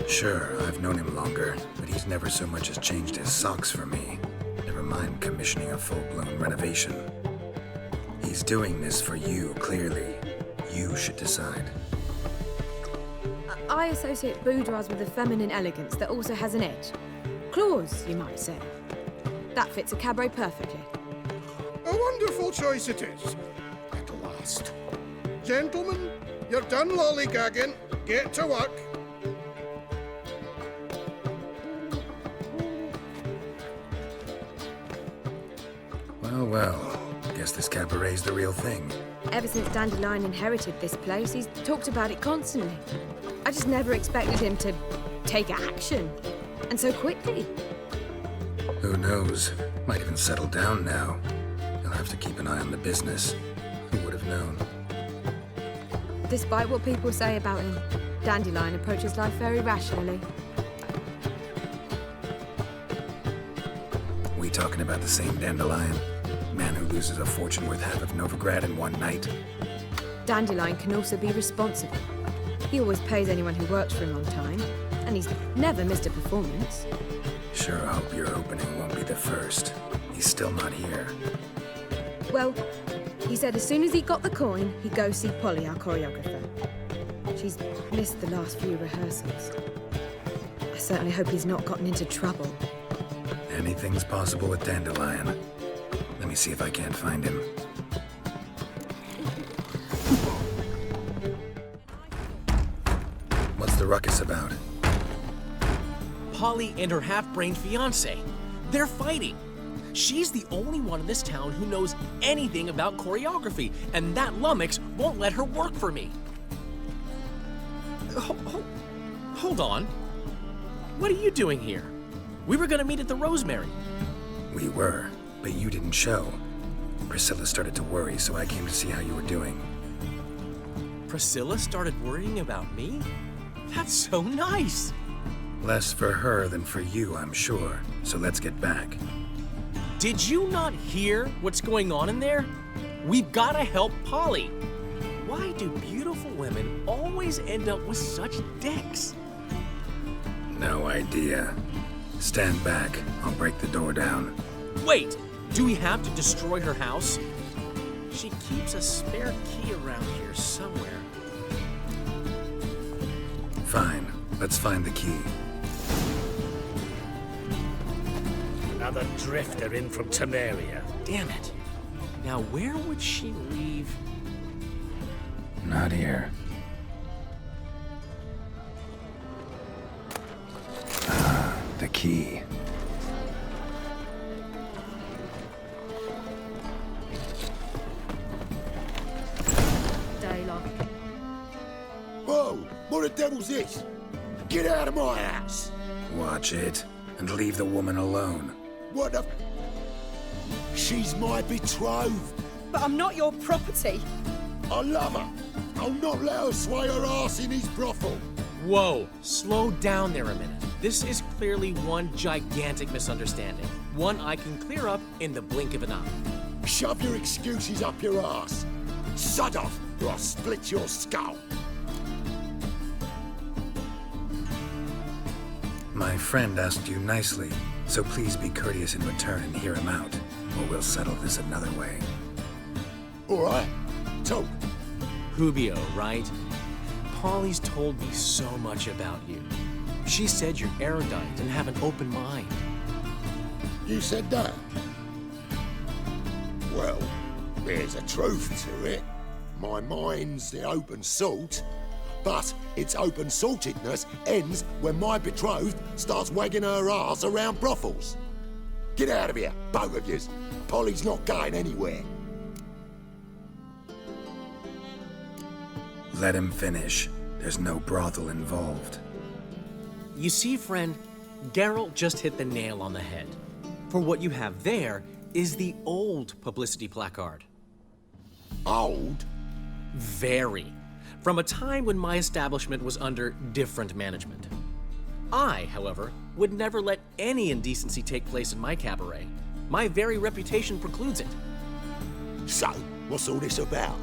Sure, I've known him longer, but he's never so much as changed his socks for me. Never mind commissioning a full-blown renovation. He's doing this for you, clearly. You should decide. I associate boudoirs with a feminine elegance that also has an edge. Claws, you might say. That fits a cabaret perfectly. A wonderful choice it is. At last. Gentlemen, you're done lollygagging. Get to work. Well, well. Guess this cabaret's the real thing. Ever since Dandelion inherited this place, he's talked about it constantly. I just never expected him to take action. And so quickly. Who knows? Might even settle down now. He'll have to keep an eye on the business. Who would have known? Despite what people say about him, Dandelion approaches life very rationally. We talking about the same Dandelion? Man who loses a fortune worth half of Novigrad in one night? Dandelion can also be responsible. He always pays anyone who works for him on time, and he's never missed a performance. Sure hope your opening won't be the first. He's still not here. Well, he said as soon as he got the coin, he'd go see Polly, our choreographer. She's missed the last few rehearsals. I certainly hope he's not gotten into trouble. Anything's possible with Dandelion. Let me see if I can't find him. What's the ruckus about? Polly and her half-brained fiancé. They're fighting. She's the only one in this town who knows anything about choreography, and that lummox won't let her work for me. Hold on. What are you doing here? We were gonna meet at the Rosemary. We were, but you didn't show. Priscilla started to worry, so I came to see how you were doing. Priscilla started worrying about me? That's so nice. Less for her than for you, I'm sure. So let's get back. Did you not hear what's going on in there? We've gotta help Polly. Why do beautiful women always end up with such dicks? No idea. Stand back. I'll break the door down. Wait! Do we have to destroy her house? She keeps a spare key around here somewhere. Fine. Let's find the key. Another drifter in from Temeria. Damn it. Now where would she leave? Not here. Ah, the key. Whoa! What the devil's this? Get out of my house! Watch it, and leave the woman alone. What the... She's my betrothed. But I'm not your property. I love her. I'll not let her sway her ass in his brothel. Whoa, slow down there a minute. This is clearly one gigantic misunderstanding. One I can clear up in the blink of an eye. Shove your excuses up your ass. Sod off, or I'll split your skull. My friend asked you nicely, so please be courteous in return and hear him out, or we'll settle this another way. All right, talk. Rubio, right? Polly's told me so much about you. She said you're erudite and have an open mind. You said that? Well, there's a truth to it. My mind's the open salt, but its open saltedness ends when my betrothed starts wagging her ass around brothels. Get out of here, both of yous. Polly's not going anywhere. Let him finish. There's no brothel involved. You see, friend, Geralt just hit the nail on the head. For what you have there is the old publicity placard. Old? Very. From a time when my establishment was under different management. I, however, would never let any indecency take place in my cabaret. My very reputation precludes it. So, what's all this about?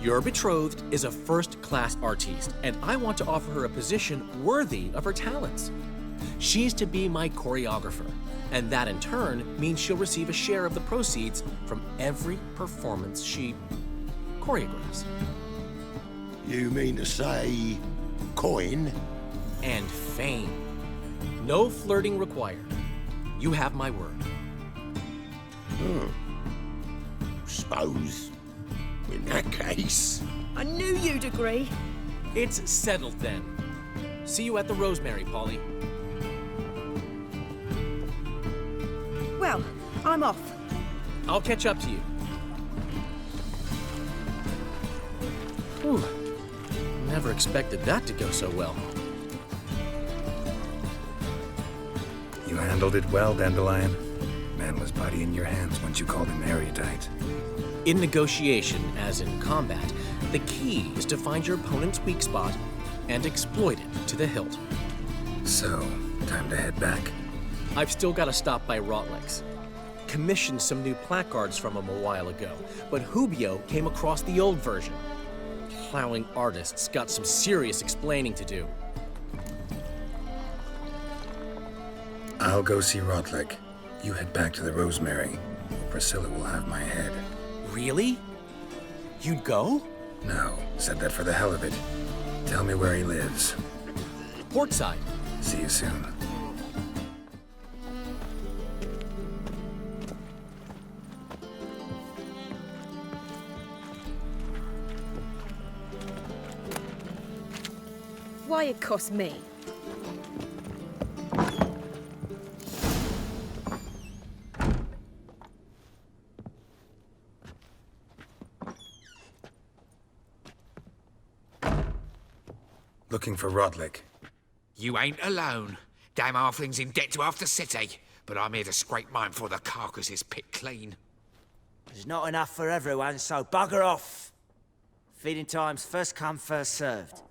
Your betrothed is a first-class artiste, and I want to offer her a position worthy of her talents. She's to be my choreographer, and that in turn means she'll receive a share of the proceeds from every performance she choreographs. You mean to say coin? And fame. No flirting required. You have my word. Suppose, in that case... I knew you'd agree. It's settled then. See you at the Rosemary, Polly. Well, I'm off. I'll catch up to you. Whew. Never expected that to go so well. You handled it well, Dandelion. Man was body in your hands once you called him erudite. In negotiation, as in combat, the key is to find your opponent's weak spot and exploit it to the hilt. So, time to head back. I've still got to stop by Rotlick's. Commissioned some new placards from him a while ago, but Hubio came across the old version. Plowing artists got some serious explaining to do. I'll go see Rotlick. You head back to the Rosemary. Priscilla will have my head. Really? You'd go? No, said that for the hell of it. Tell me where he lives. Portside. See you soon. Why it cost me? Looking for Rotlick. You ain't alone. Damn halfling's in debt to half the city. But I'm here to scrape mine before the carcass is picked clean. There's not enough for everyone, so bugger off. Feeding time's first come, first served.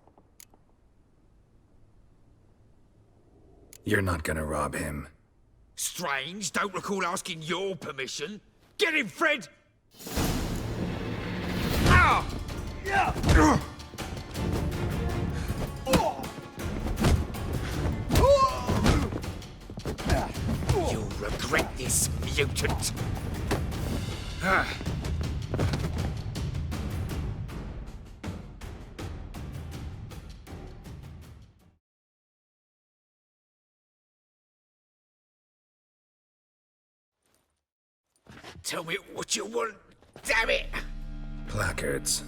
You're not gonna rob him. Strange, don't recall asking your permission. Get him, Fred! Ah! Yeah! You'll regret this, mutant. Tell me what you want, damn it! Placards.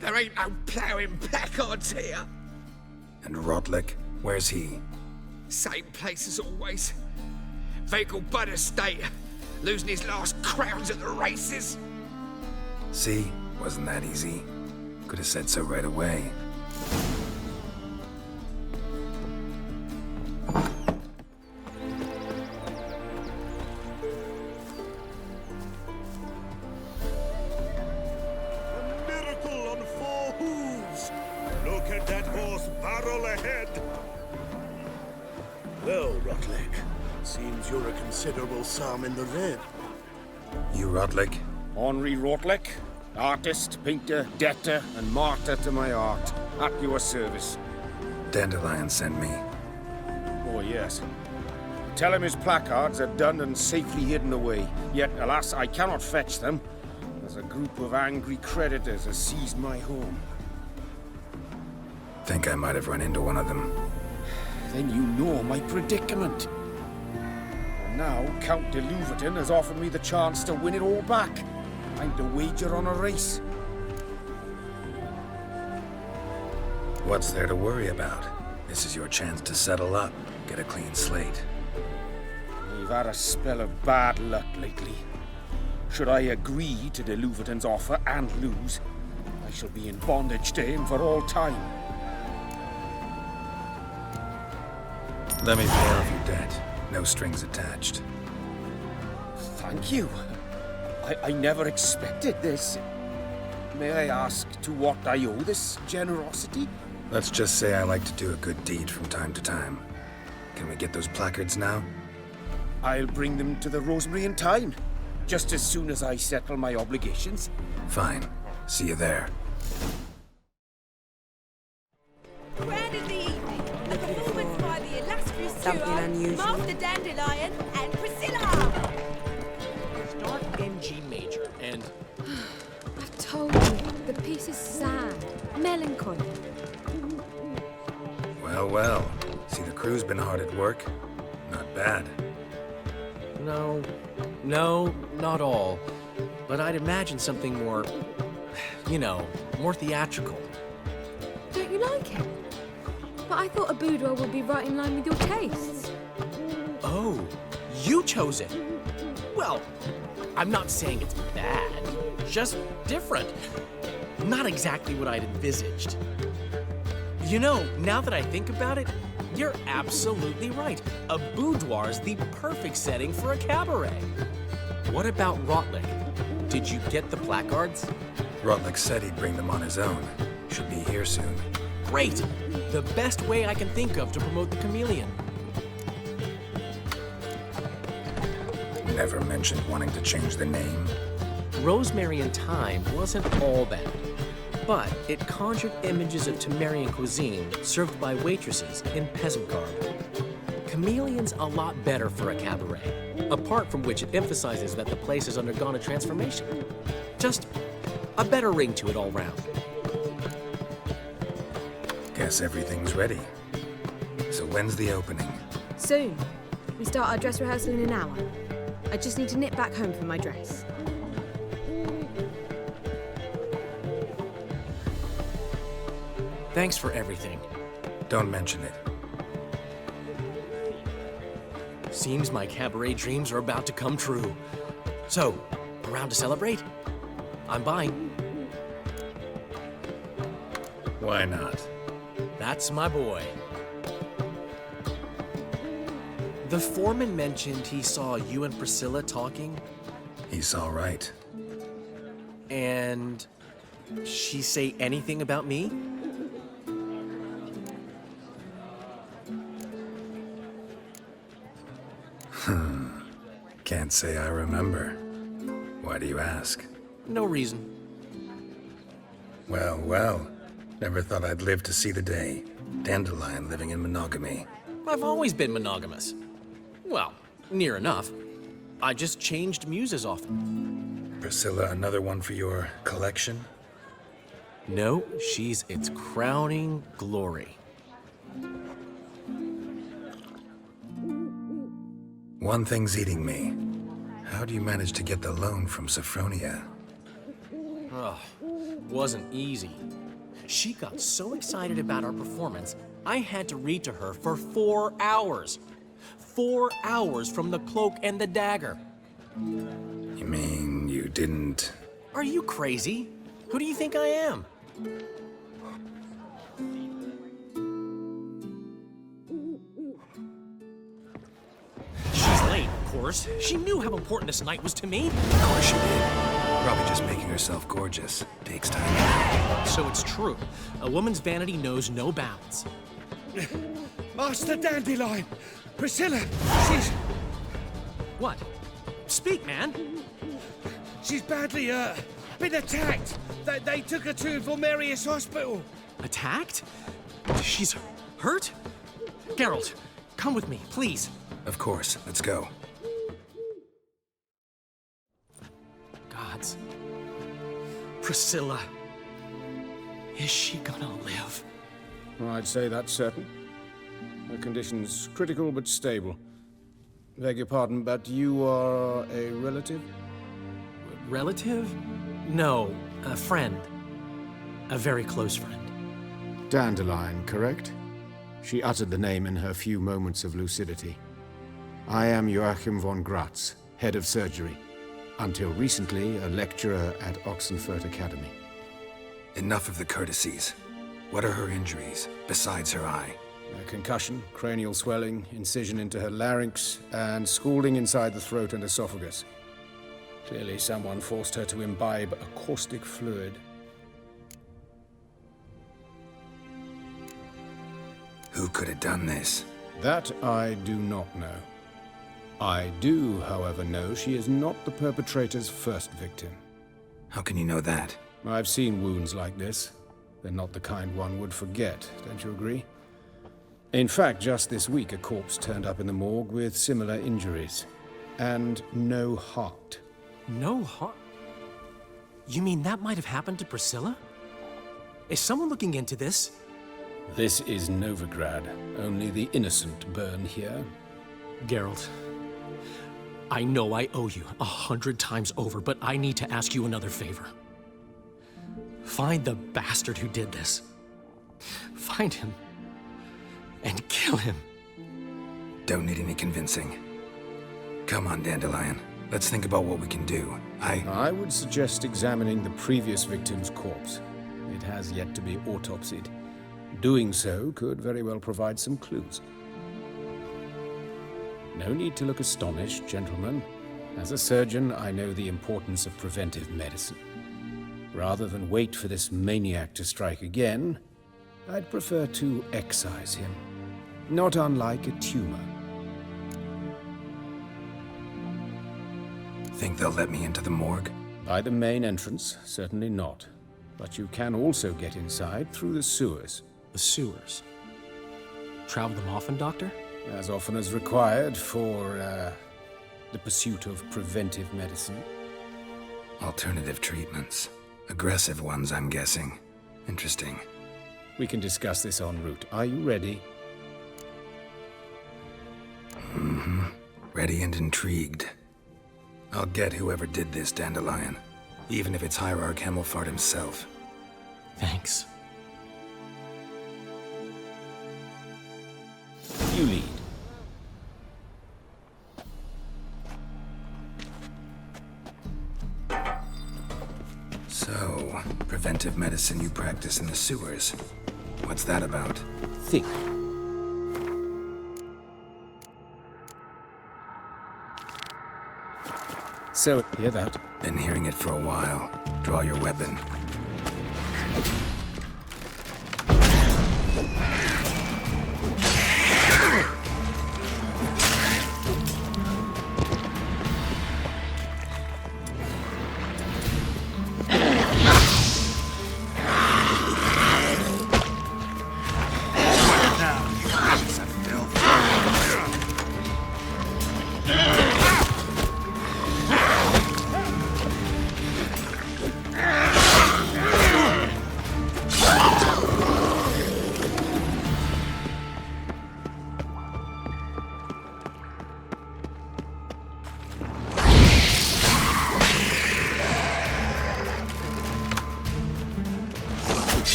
There ain't no ploughing placards here. And Rotlick, where's he? Same place as always. Vehicle Bud Estate, losing his last crowns at the races. See? Wasn't that easy? Could have said so right away. You're a considerable sum in the red. You Rotlick? Henri Rotlick, artist, painter, debtor, and martyr to my art. At your service. Dandelion sent me. Oh, yes. Tell him his placards are done and safely hidden away. Yet, alas, I cannot fetch them, as a group of angry creditors has seized my home. Think I might have run into one of them. Then you know my predicament. Now, Count de Louverton has offered me the chance to win it all back. Time to wager on a race. What's there to worry about? This is your chance to settle up, get a clean slate. We've had a spell of bad luck lately. Should I agree to de Louverton's offer and lose, I shall be in bondage to him for all time. Let me pay off your debt. No strings attached. Thank you. I never expected this. May I ask to what I owe this generosity? Let's just say I like to do a good deed from time to time. Can we get those placards now? I'll bring them to the Rosemary in time, just as soon as I settle my obligations. Fine. See you there. Grand in the evening, a performance by the illustrious Something duo, unusual. Master Dandelion and Priscilla. Start in G major and... I've told you, the piece is sad, melancholy. Well, well. See, the crew's been hard at work. Not bad. No, not all. But I'd imagine something more, you know, more theatrical. Don't you like it? But I thought a boudoir would be right in line with your tastes. Oh, you chose it. Well, I'm not saying it's bad, just different. Not exactly what I'd envisaged. You know, now that I think about it, you're absolutely right. A boudoir's the perfect setting for a cabaret. What about Rotlick? Did you get the placards? Rotlick said he'd bring them on his own. Should be here soon. Great! The best way I can think of to promote the chameleon. Never mentioned wanting to change the name. Rosemary in Time wasn't all bad, but it conjured images of Temerian cuisine served by waitresses in peasant garb. Chameleon's a lot better for a cabaret, apart from which it emphasizes that the place has undergone a transformation. Just a better ring to it all round. Guess everything's ready. So when's the opening? Soon. We start our dress rehearsal in an hour. I just need to nip back home for my dress. Thanks for everything. Don't mention it. Seems my cabaret dreams are about to come true. So, around to celebrate? I'm buying. Why not? That's my boy. The foreman mentioned he saw you and Priscilla talking. He saw right. And she say anything about me? Can't say I remember. Why do you ask? No reason. Well, well. Never thought I'd live to see the day. Dandelion living in monogamy. I've always been monogamous. Well, near enough. I just changed muses often. Priscilla, another one for your collection? No, she's its crowning glory. One thing's eating me. How do you manage to get the loan from Sophronia? Ugh, wasn't easy. She got so excited about our performance, I had to read to her for 4 hours. 4 hours from the Cloak and the Dagger. You mean you didn't... Are you crazy? Who do you think I am? She's late, of course. She knew how important this night was to me. Of course she did. Probably just making herself gorgeous. Takes time. So it's true. A woman's vanity knows no bounds. Master Dandelion! Priscilla! She's... What? Speak, man! She's badly, been attacked. They took her to Vulmerius Hospital. Attacked? She's hurt? Geralt, come with me, please. Of course. Let's go. Gods. Priscilla. Is she gonna live? Well, I'd say that's certain. Her condition's critical but stable. Beg your pardon, but you are a relative? Relative? No, a friend. A very close friend. Dandelion, correct? She uttered the name in her few moments of lucidity. I am Joachim von Gratz, head of surgery. Until recently, a lecturer at Oxenfurt Academy. Enough of the courtesies. What are her injuries, besides her eye? A concussion, cranial swelling, incision into her larynx, and scalding inside the throat and esophagus. Clearly someone forced her to imbibe a caustic fluid. Who could have done this? That I do not know. I do, however, know she is not the perpetrator's first victim. How can you know that? I've seen wounds like this. They're not the kind one would forget, don't you agree? In fact, just this week, a corpse turned up in the morgue with similar injuries. And no heart. No heart? You mean that might have happened to Priscilla? Is someone looking into this? This is Novigrad. Only the innocent burn here. Geralt, I know I owe you 100 times over, but I need to ask you another favor. Find the bastard who did this. Find him. And kill him. Don't need any convincing. Come on, Dandelion. Let's think about what we can do. I would suggest examining the previous victim's corpse. It has yet to be autopsied. Doing so could very well provide some clues. No need to look astonished, gentlemen. As a surgeon, I know the importance of preventive medicine. Rather than wait for this maniac to strike again, I'd prefer to excise him. Not unlike a tumor. Think they'll let me into the morgue? By the main entrance, certainly not. But you can also get inside through the sewers. The sewers? Travel them often, Doctor? As often as required for, the pursuit of preventive medicine. Alternative treatments. Aggressive ones, I'm guessing. Interesting. We can discuss this en route. Are you ready? Mm-hmm. Ready and intrigued. I'll get whoever did this, Dandelion. Even if it's Hierarch Hemmelfart himself. Thanks. You lead. So, preventive medicine you practice in the sewers. What's that about? Think. So, hear that? Been hearing it for a while. Draw your weapon.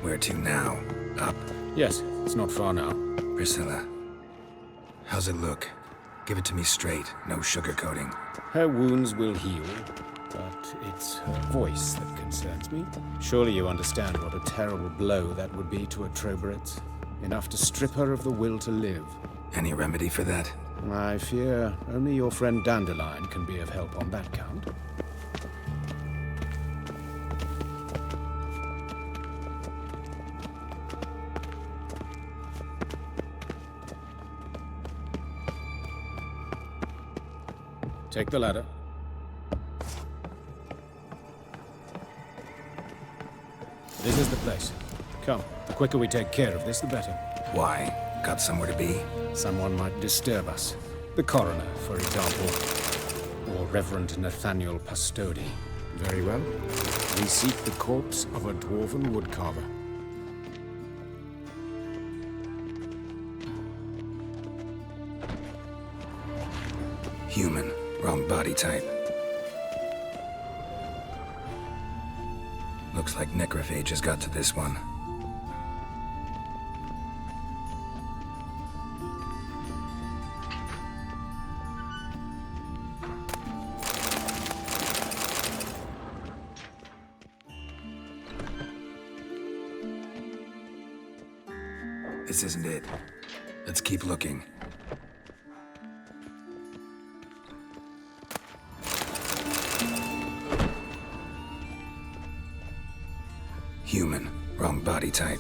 Where to now? Up? Yes, it's not far now. Priscilla. How's it look? Give it to me straight, no sugarcoating. Her wounds will heal, but it's her voice that concerns me. Surely you understand what a terrible blow that would be to a Troberet. Enough to strip her of the will to live. Any remedy for that? I fear only your friend Dandelion can be of help on that count. Take the ladder. This is the place. Come, the quicker we take care of this, the better. Why? Got somewhere to be? Someone might disturb us. The coroner, for example. Or Reverend Nathaniel Pastodi. Very well. We seek the corpse of a dwarven woodcarver. Human. Wrong body type. Looks like necrophages got to this one. This isn't it. Let's keep looking. Human. Wrong body type.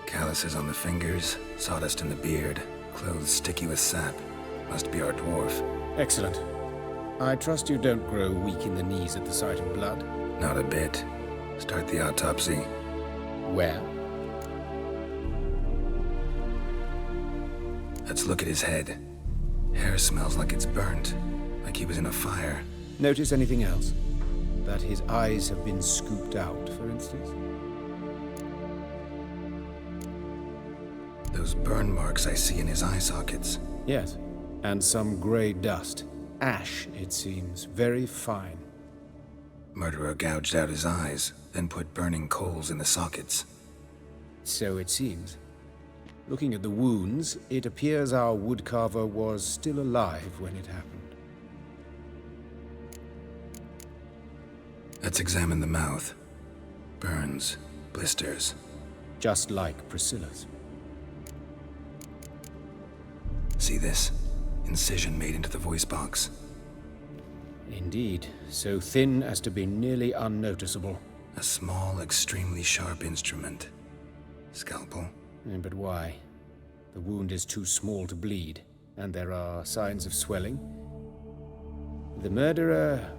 Calluses on the fingers, sawdust in the beard, clothes sticky with sap. Must be our dwarf. Excellent. I trust you don't grow weak in the knees at the sight of blood. Not a bit. Start the autopsy. Where? Let's look at his head. Hair smells like it's burnt, like he was in a fire. Notice anything else? That his eyes have been scooped out, for instance? Those burn marks I see in his eye sockets. Yes, and some grey dust. Ash, it seems. Very fine. Murderer gouged out his eyes, then put burning coals in the sockets. So it seems. Looking at the wounds, it appears our woodcarver was still alive when it happened. Let's examine the mouth. Burns, blisters. Just like Priscilla's. See this? Incision made into the voice box. Indeed, so thin as to be nearly unnoticeable. A small, extremely sharp instrument. Scalpel? But why? The wound is too small to bleed, and there are signs of swelling. The murderer...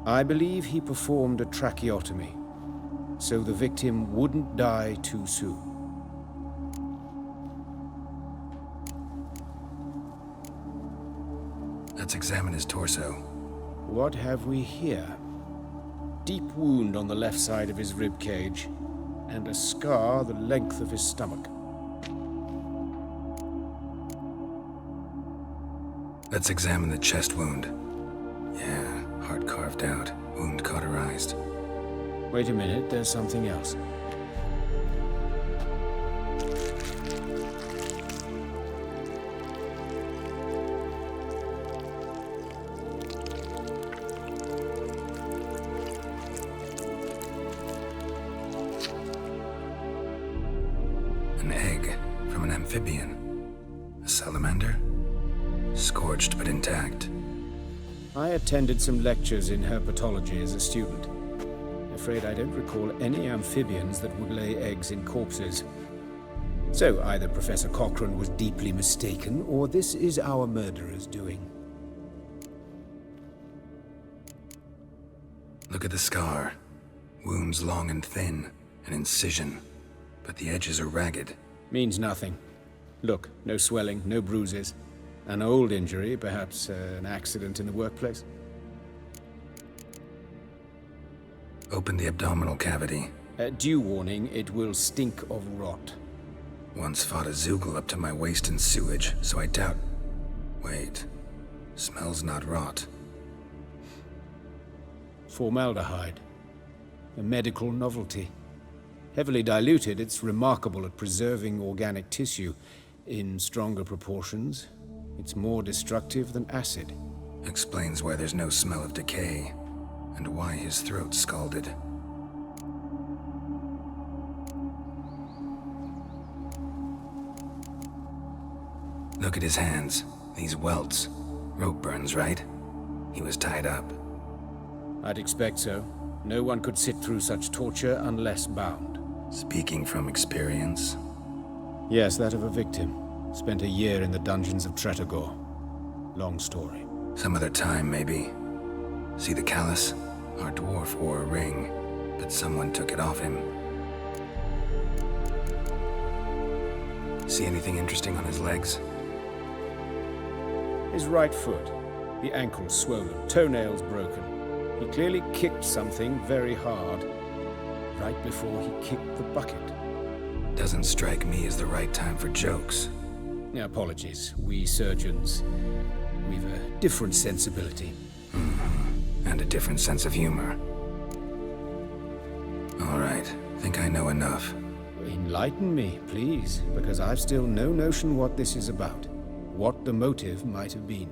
I believe he performed a tracheotomy, so the victim wouldn't die too soon. Let's examine his torso. What have we here? Deep wound on the left side of his rib cage, and a scar the length of his stomach. Let's examine the chest wound. Yeah, heart carved out, wound cauterized. Wait a minute, there's something else. An egg from an amphibian. A salamander? Scorched but intact. I attended some lectures in herpetology as a student. Afraid I don't recall any amphibians that would lay eggs in corpses. So either Professor Cochrane was deeply mistaken, or this is our murderer's doing. Look at the scar. Wounds long and thin. An incision. But the edges are ragged. Means nothing. Look, no swelling, no bruises. An old injury, perhaps an accident in the workplace. Open the abdominal cavity. Due warning, it will stink of rot. Once fought a Zoogle up to my waist in sewage, so I doubt... Wait. Smells not rot. Formaldehyde. A medical novelty. Heavily diluted, it's remarkable at preserving organic tissue. In stronger proportions, it's more destructive than acid. Explains why there's no smell of decay, and why his throat's scalded. Look at his hands. These welts. Rope burns, right? He was tied up. I'd expect so. No one could sit through such torture unless bound. Speaking from experience? Yes, that of a victim. Spent a year in the dungeons of Tretogor. Long story. Some other time, maybe. See the callus? Our dwarf wore a ring, but someone took it off him. See anything interesting on his legs? His right foot. The ankle swollen, toenails broken. He clearly kicked something very hard, right before he kicked the bucket. Doesn't strike me as the right time for jokes. Apologies. We surgeons, we've a different sensibility. and a different sense of humor. All right, think I know enough. Enlighten me, please, because I've still no notion what this is about. What the motive might have been.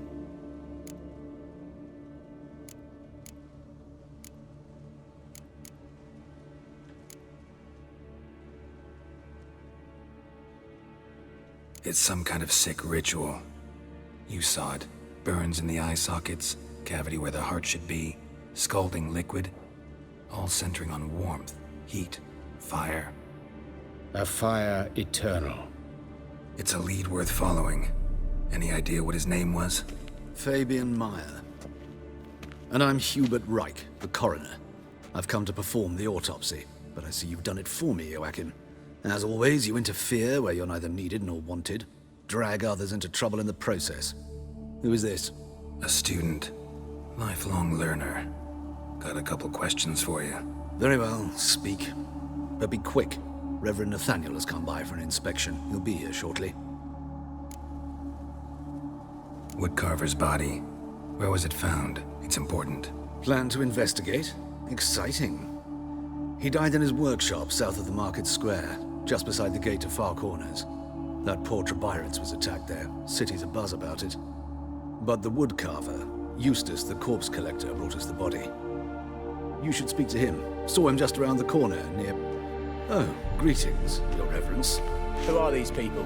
It's some kind of sick ritual. You saw it. Burns in the eye sockets, cavity where the heart should be, scalding liquid, all centering on warmth, heat, fire. A fire eternal. It's a lead worth following. Any idea what his name was? Fabian Meyer. And I'm Hubert Reich, the coroner. I've come to perform the autopsy, but I see you've done it for me, Joachim. As always, you interfere where you're neither needed nor wanted. Drag others into trouble in the process. Who is this? A student. Lifelong learner. Got a couple questions for you. Very well, speak. But be quick. Reverend Nathaniel has come by for an inspection. He'll be here shortly. Woodcarver's body. Where was it found? It's important. Plan to investigate? Exciting. He died in his workshop south of the market square, just beside the gate to Far Corners. That poor Trebirets was attacked there. City's abuzz about it. But the woodcarver, Eustace the corpse collector, brought us the body. You should speak to him. Saw him just around the corner near... Oh, greetings, Your Reverence. Who are these people?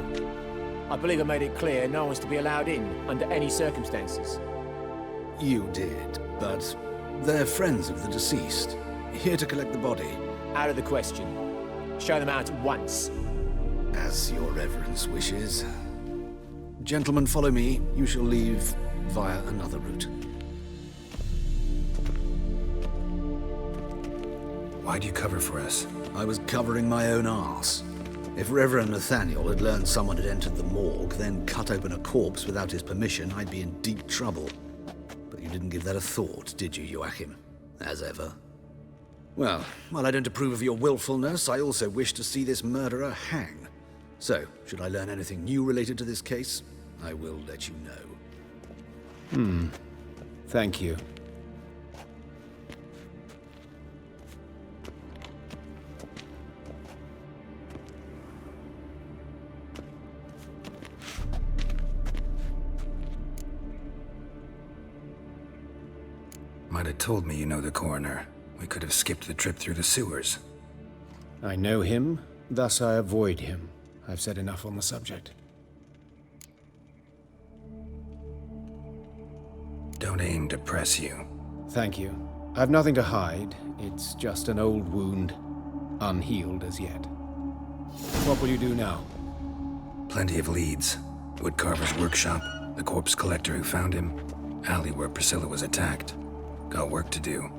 I believe I made it clear no one's to be allowed in under any circumstances. You did, but they're friends of the deceased. Here to collect the body. Out of the question. Show them out once. As Your Reverence wishes. Gentlemen, follow me. You shall leave via another route. Why'd you cover for us? I was covering my own arse. If Reverend Nathaniel had learned someone had entered the morgue, then cut open a corpse without his permission, I'd be in deep trouble. But you didn't give that a thought, did you, Joachim? As ever. Well, while I don't approve of your willfulness, I also wish to see this murderer hang. So, should I learn anything new related to this case, I will let you know. Thank you. Might have told me you know the coroner. We could have skipped the trip through the sewers. I know him, thus I avoid him. I've said enough on the subject. Don't aim to press you. Thank you. I've nothing to hide. It's just an old wound, unhealed as yet. What will you do now? Plenty of leads. Woodcarver's workshop, the corpse collector who found him, alley where Priscilla was attacked. Got work to do.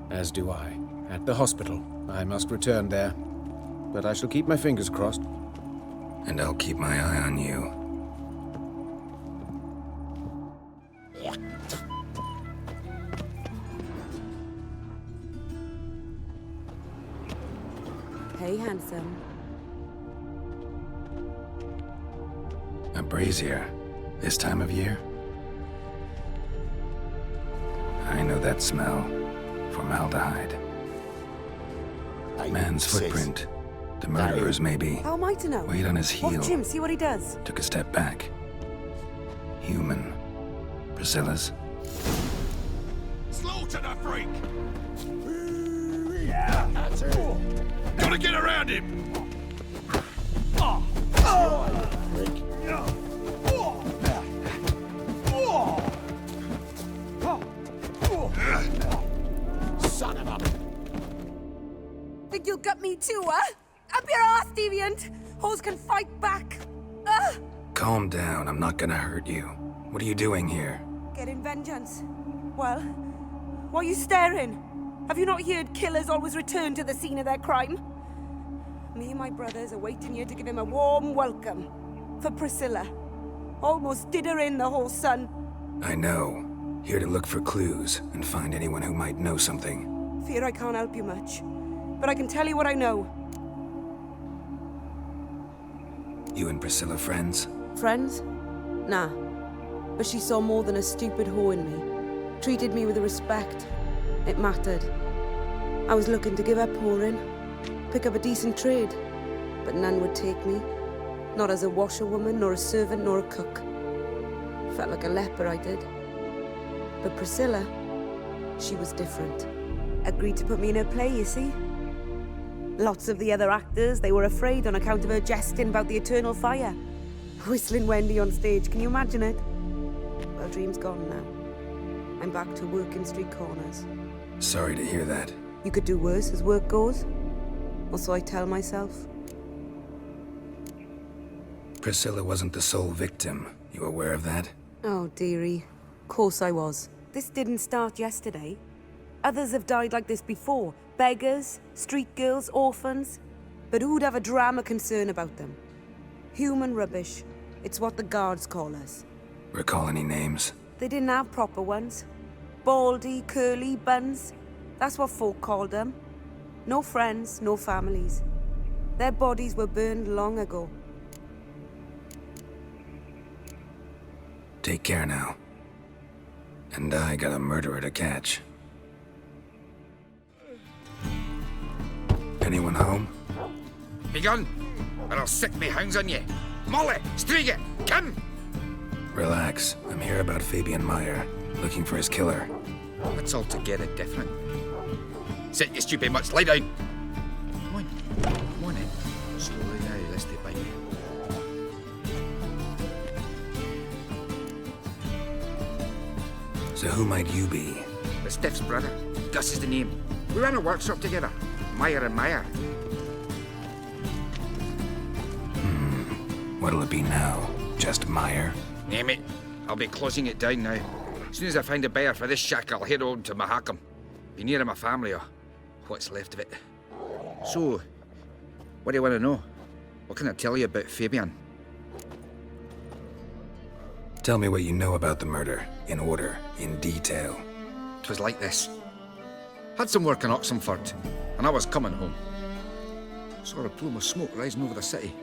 As do I. At the hospital. I must return there. But I shall keep my fingers crossed. And I'll keep my eye on you. Hey, handsome. A brazier. This time of year? I know that smell. Formaldehyde. Man's footprint. The murderer's maybe. How am I to know? Weight on his heel. Watch him, see what he does. Took a step back. Human. Priscilla's. Slaughter the freak! Yeah, that's it. Gotta get around him! Son of a... Think you'll gut me too, huh? Up your ass, deviant! Hoes can fight back! Calm down, I'm not gonna hurt you. What are you doing here? Getting vengeance. Well, why are you staring? Have you not heard killers always return to the scene of their crime? Me and my brothers are waiting here to give him a warm welcome. For Priscilla. Almost did her in, the whole son. I know. Here to look for clues and find anyone who might know something. Fear I can't help you much. But I can tell you what I know. You and Priscilla friends? Friends? Nah. But she saw more than a stupid whore in me. treated me with respect. It mattered. I was looking to give up pouring, pick up a decent trade, but none would take me. Not as a washerwoman, nor a servant, nor a cook. Felt like a leper, I did. But Priscilla, she was different. Agreed to put me in her play, you see. Lots of the other actors, they were afraid on account of her jesting about the eternal fire. Whistling Wendy on stage, can you imagine it? Well, dream's gone now. I'm back to working street corners. Sorry to hear that. You could do worse as work goes. Or so I tell myself. Priscilla wasn't the sole victim. You aware of that? Oh, dearie. Course I was. This didn't start yesterday. Others have died like this before. Beggars, street girls, orphans. But who'd have a drama concern about them? Human rubbish. It's what the guards call us. Recall any names? They didn't have proper ones. Baldy, curly, buns. That's what folk called them. No friends, no families. Their bodies were burned long ago. Take care now. And I got a murderer to catch. Anyone home? Be gone, or I'll sick me hounds on you. Molly, Striga, come! Relax. I'm here about Fabian Meyer, looking for his killer. That's altogether different. Sit, you stupid mutts, lie down. Come on in. Slowly now, let's take bite. So who might you be? The Stiff's brother. Gus is the name. We ran a workshop together. Meyer and Meyer. What'll it be now? Just Meyer? Name it. I'll be closing it down now. As soon as I find a buyer for this shack, I'll head on to Mahakam. Be near my family, or what's left of it. So, what do you want to know? What can I tell you about Fabian? Tell me what you know about the murder, in order, in detail. 'Twas like this. Had some work in Oxenford, and I was coming home. Saw a plume of smoke rising over the city.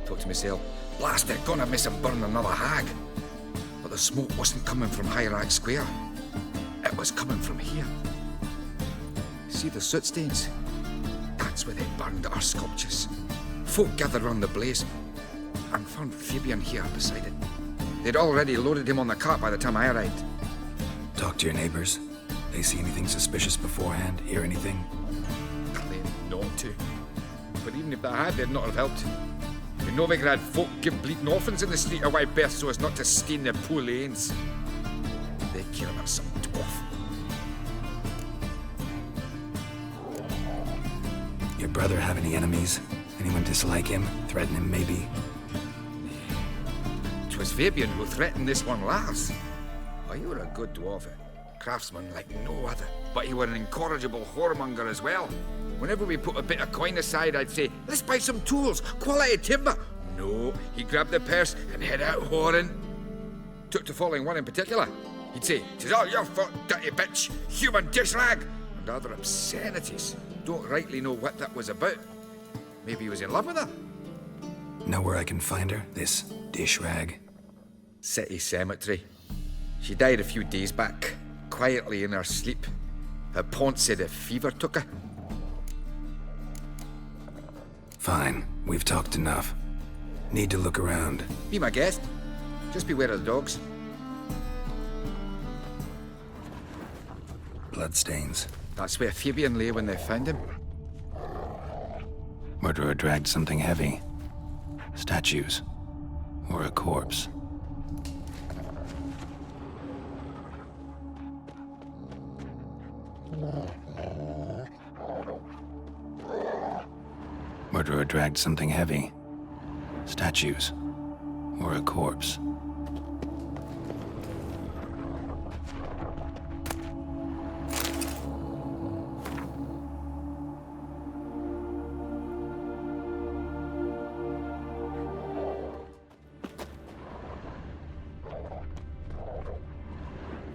Thought to myself, blast it, gonna miss and burn another hag. But the smoke wasn't coming from Hierarch Square. It was coming from here. See the soot stains? That's where they burned our sculptures. Folk gathered round the blaze and found Fabian here beside it. They'd already loaded him on the cart by the time I arrived. Talk to your neighbors. They see anything suspicious beforehand? Hear anything? Claim not to. But even if they had, they'd not have helped. In Novigrad, folk give bleating orphans in the street a wide berth so as not to stain their poor lanes. They care about some dwarf. Your brother have any enemies? Anyone dislike him? Threaten him, maybe? 'Twas Fabian who threatened this one last. Oh, you were a good dwarf, craftsman like no other. But you were an incorrigible whoremonger as well. Whenever we put a bit of coin aside, I'd say, let's buy some tools, quality timber. No, he'd grab the purse and head out whoring. Took to following one in particular. He'd say, 'tis all your fault, dirty bitch, human dish rag, and other obscenities. Don't rightly know what that was about. Maybe he was in love with her. Know where I can find her, this dish rag? City cemetery. She died a few days back, quietly in her sleep. Her pont said a fever took her. Fine, we've talked enough. Need to look around. Be my guest. Just beware of the dogs. Bloodstains. That's where Fabian lay when they found him. Murderer dragged something heavy. Statues. Or a corpse. Murderer dragged something heavy. Statues. Or a corpse.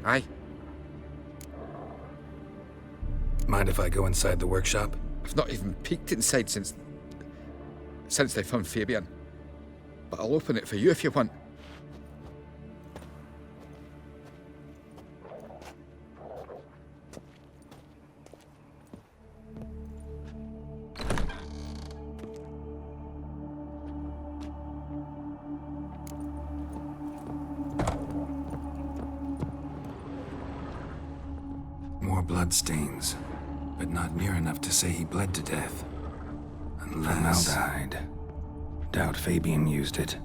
Aye. Mind if I go inside the workshop? I've not even peeked inside since they found Fabian. But I'll open it for you if you want. bloodstains, but not near enough to say he bled to death. Unless... Formaldehyde. Doubt Fabian used it.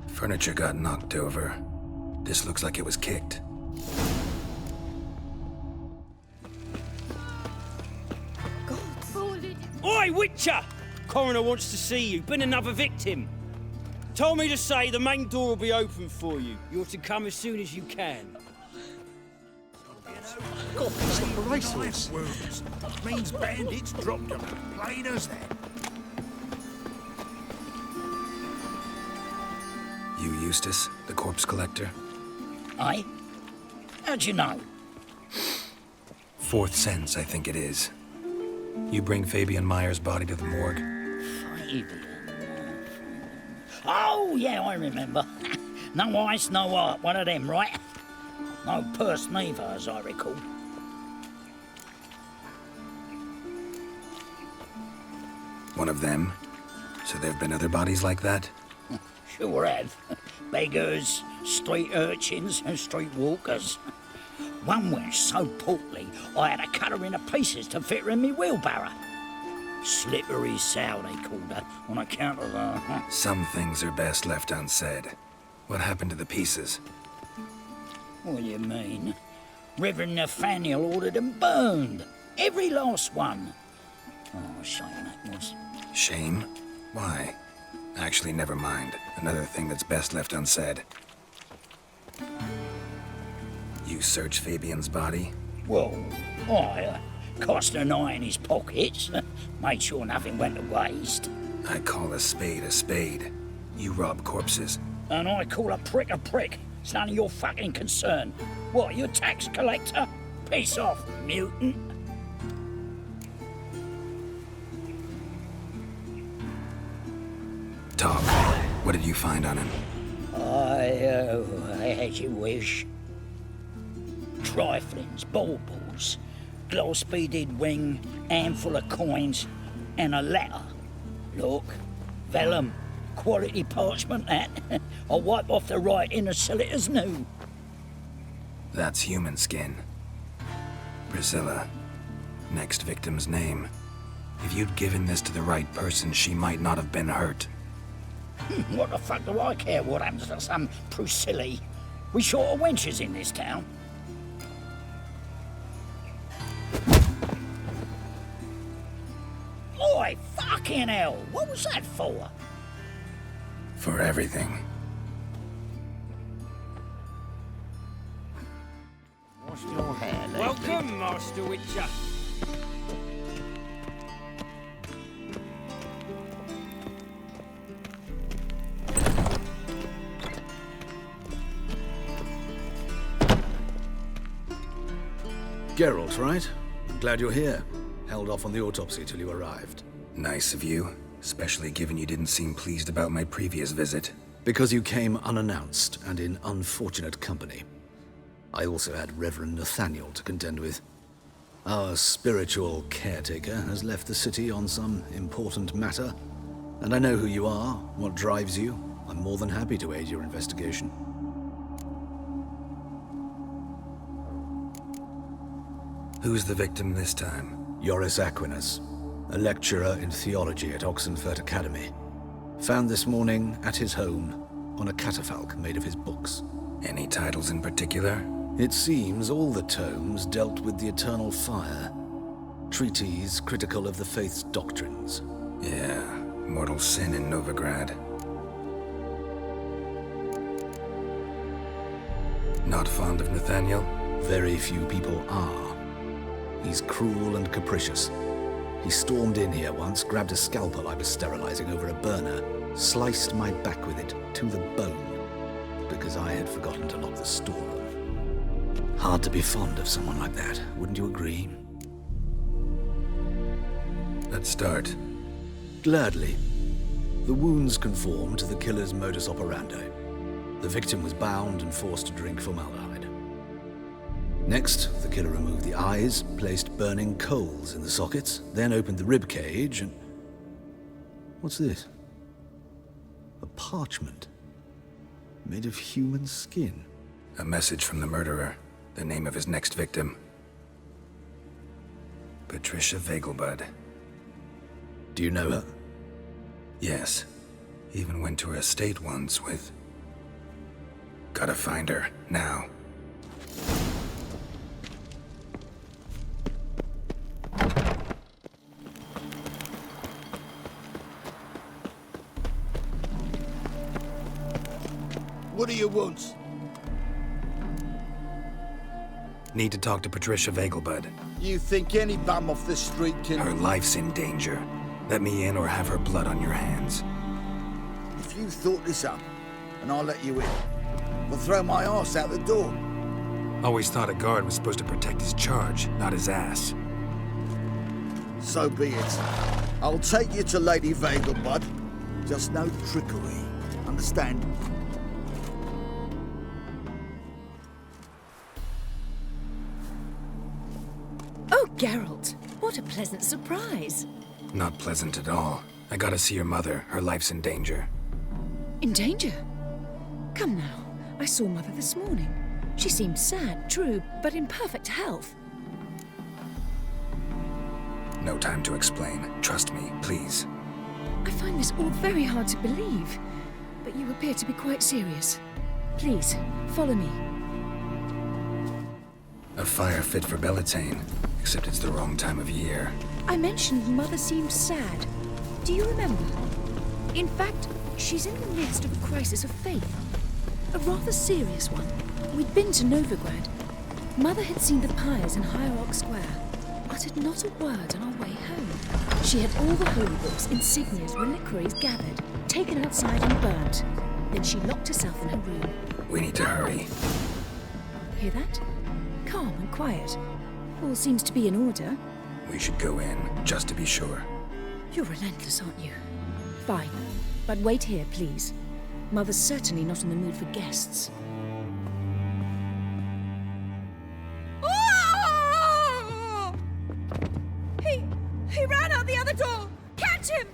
Furniture got knocked over. This looks like it was kicked. Oi, Witcher! Coroner wants to see you. Been another victim. Told me to say the main door will be open for you. You're to come as soon as you can. God, it's like a racehorse. Wounds. Means bandits dropped them. Plain as that. You Eustace, the corpse collector? Aye? How'd you know? Fourth sense, I think it is. You bring Fabian Meyer's body to the morgue? Fabian. Oh, yeah, I remember. No eyes, no heart, one of them, right? No purse neither, as I recall. One of them? So there have been other bodies like that? Sure have. Beggars, street urchins, and street walkers. One went so portly, I had to cut her into pieces to fit her in me wheelbarrow. Slippery sow, they called her, on account of her. Some things are best left unsaid. What happened to the pieces? What do you mean? Reverend Nathaniel ordered them burned. Every last one. Oh, shame that was. Shame? Why? Actually, never mind. Another thing that's best left unsaid. You search Fabian's body? Well, I cast an eye in his pockets. Made sure nothing went to waste. I call a spade a spade. You rob corpses. And I call a prick a prick. It's none of your fucking concern. What, you a tax collector? Piss off, mutant. Talk. What did you find on him? I had your wish. Triflings, baubles, gloss-beaded ring, handful of coins, and a letter. Look, vellum, quality parchment that. I'll wipe off the writing and sell it as new. That's human skin. Priscilla. Next victim's name. If you'd given this to the right person, she might not have been hurt. What the fuck do I care what happens to some Priscilla? We short of wenches in this town. Oi, fucking hell! What was that for? For everything. Wash your hair, lady. Welcome, Master Witcher. Geralt, right? I'm glad you're here. Held off on the autopsy till you arrived. Nice of you, especially given you didn't seem pleased about my previous visit. Because you came unannounced and in unfortunate company. I also had Reverend Nathaniel to contend with. Our spiritual caretaker has left the city on some important matter, and I know who you are, what drives you. I'm more than happy to aid your investigation. Who's the victim this time? Joris Aquinas, a lecturer in theology at Oxenfurt Academy. Found this morning at his home on a catafalque made of his books. Any titles in particular? It seems all the tomes dealt with the eternal fire. Treatises critical of the faith's doctrines. Yeah, mortal sin in Novigrad. Not fond of Nathaniel? Very few people are. He's cruel and capricious. He stormed in here once, grabbed a scalpel I was sterilizing over a burner, sliced my back with it to the bone, because I had forgotten to lock the storeroom. Hard to be fond of someone like that, wouldn't you agree? Let's start. Gladly. The wounds conform to the killer's modus operandi. The victim was bound and forced to drink formaldehyde. Next, the killer removed the eyes, placed burning coals in the sockets, then opened the rib cage and... What's this? A parchment. Made of human skin. A message from the murderer. The name of his next victim. Patricia Vegelbud. Do you know her? Yes. Even went to her estate once with... Gotta find her, now. What do you want? Need to talk to Patricia Vegelbud. You think any bum off the street can... Her life's in danger. Let me in or have her blood on your hands. If you thought this up, and I'll let you in, we'll throw my arse out the door. Always thought a guard was supposed to protect his charge, not his ass. So be it. I'll take you to Lady Vegelbud. Just no trickery. Understand? Oh, Geralt, what a pleasant surprise. Not pleasant at all. I gotta see your mother. Her life's in danger. In danger? Come now, I saw Mother this morning. She seemed sad, true, but in perfect health. No time to explain. Trust me, please. I find this all very hard to believe, but you appear to be quite serious. Please, follow me. A fire fit for Bellatane, except it's the wrong time of year. I mentioned Mother seemed sad. Do you remember? In fact, she's in the midst of a crisis of faith. A rather serious one. We'd been to Novigrad. Mother had seen the pyres in Hierarch Square, uttered not a word on our way home. She had all the holy books, insignias, reliquaries gathered, taken outside and burnt. Then she locked herself in her room. We need to hurry. Hear that? Calm and quiet. All seems to be in order. We should go in, just to be sure. You're relentless, aren't you? Fine. But wait here, please. Mother's certainly not in the mood for guests. Oh! He ran out the other door! Catch him!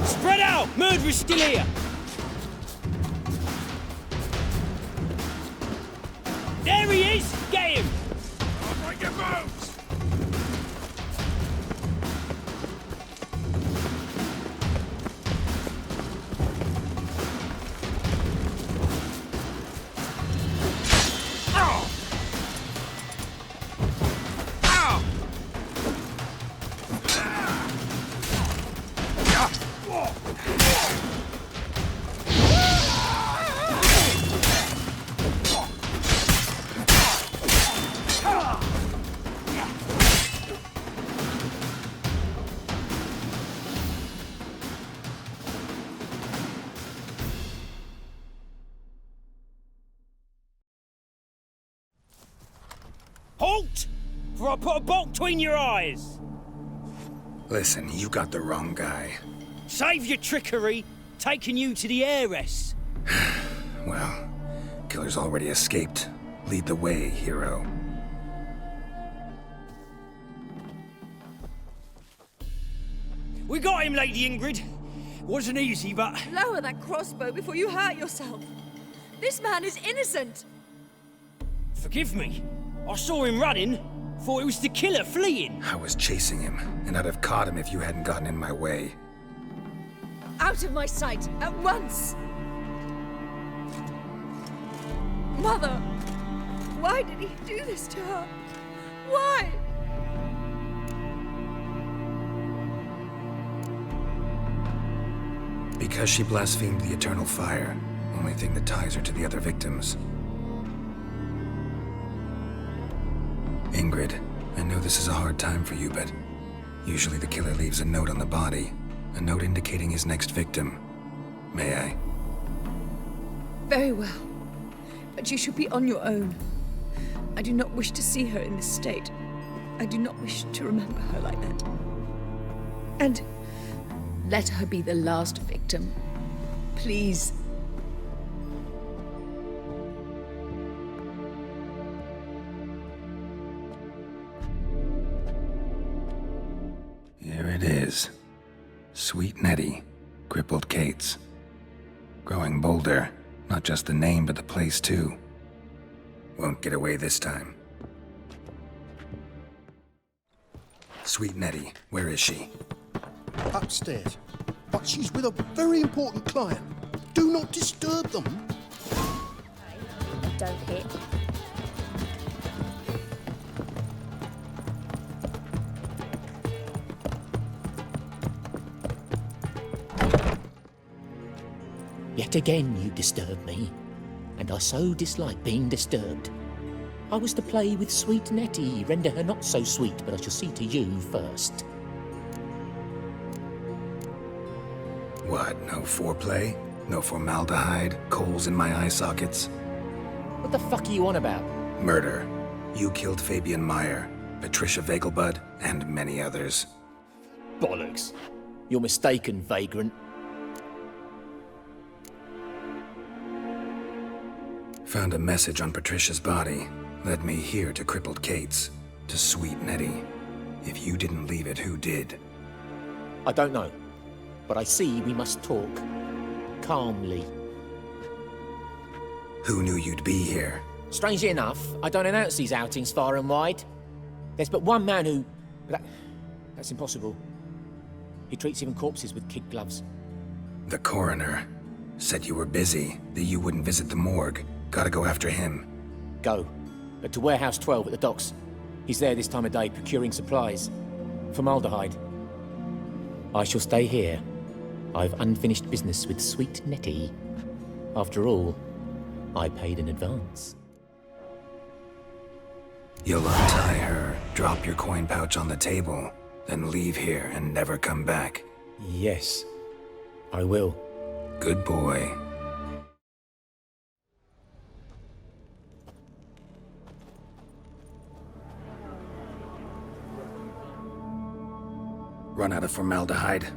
Spread out! Murderer's still here! There he is! Get him! I'll break your bones! Halt! For I put a bolt between your eyes! Listen, you got the wrong guy. Save your trickery, taking you to the heiress. Well, killer's already escaped. Lead the way, hero. We got him, Lady Ingrid. Wasn't easy, but... Lower that crossbow before you hurt yourself. This man is innocent. Forgive me. I saw him running. Thought it was the killer fleeing. I was chasing him, and I'd have caught him if you hadn't gotten in my way. Out of my sight, at once! Mother! Why did he do this to her? Why? Because she blasphemed the eternal fire. Only thing that ties her to the other victims. Ingrid, I know this is a hard time for you, but usually the killer leaves a note on the body. A note indicating his next victim. May I? Very well. But you should be on your own. I do not wish to see her in this state. I do not wish to remember her like that. And let her be the last victim. Please. is. Sweet Nettie, crippled Kate's. Growing bolder, not just the name but the place too. Won't get away this time. Sweet Nettie, where is she? Upstairs. But she's with a very important client. Do not disturb them. Don't hit. Yet again you disturb me, and I so dislike being disturbed. I was to play with sweet Nettie, render her not so sweet, but I shall see to you first. What, no foreplay? No formaldehyde? Coals in my eye sockets? What the fuck are you on about? Murder. You killed Fabian Meyer, Patricia Vegelbud, and many others. Bollocks. You're mistaken, vagrant. Found a message on Patricia's body. Led me here to crippled Kate's. To sweet Nettie. If you didn't leave it, who did? I don't know. But I see we must talk. Calmly. Who knew you'd be here? Strangely enough, I don't announce these outings far and wide. There's but one man who... That's impossible. He treats even corpses with kid gloves. The coroner. Said you were busy, that you wouldn't visit the morgue. Gotta go after him. Go. But to Warehouse 12 at the docks. He's there this time of day procuring supplies. Formaldehyde. I shall stay here. I've unfinished business with sweet Nettie. After all, I paid in advance. You'll untie her, drop your coin pouch on the table, then leave here and never come back. Yes, I will. Good boy. Run out of formaldehyde?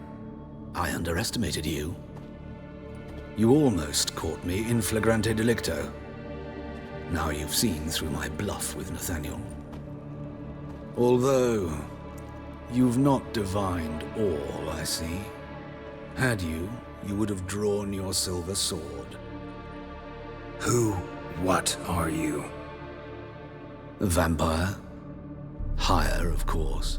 I underestimated you. You almost caught me in flagrante delicto. Now you've seen through my bluff with Nathaniel. Although, you've not divined all, I see. Had you, you would have drawn your silver sword. What are you? A vampire. Higher, of course.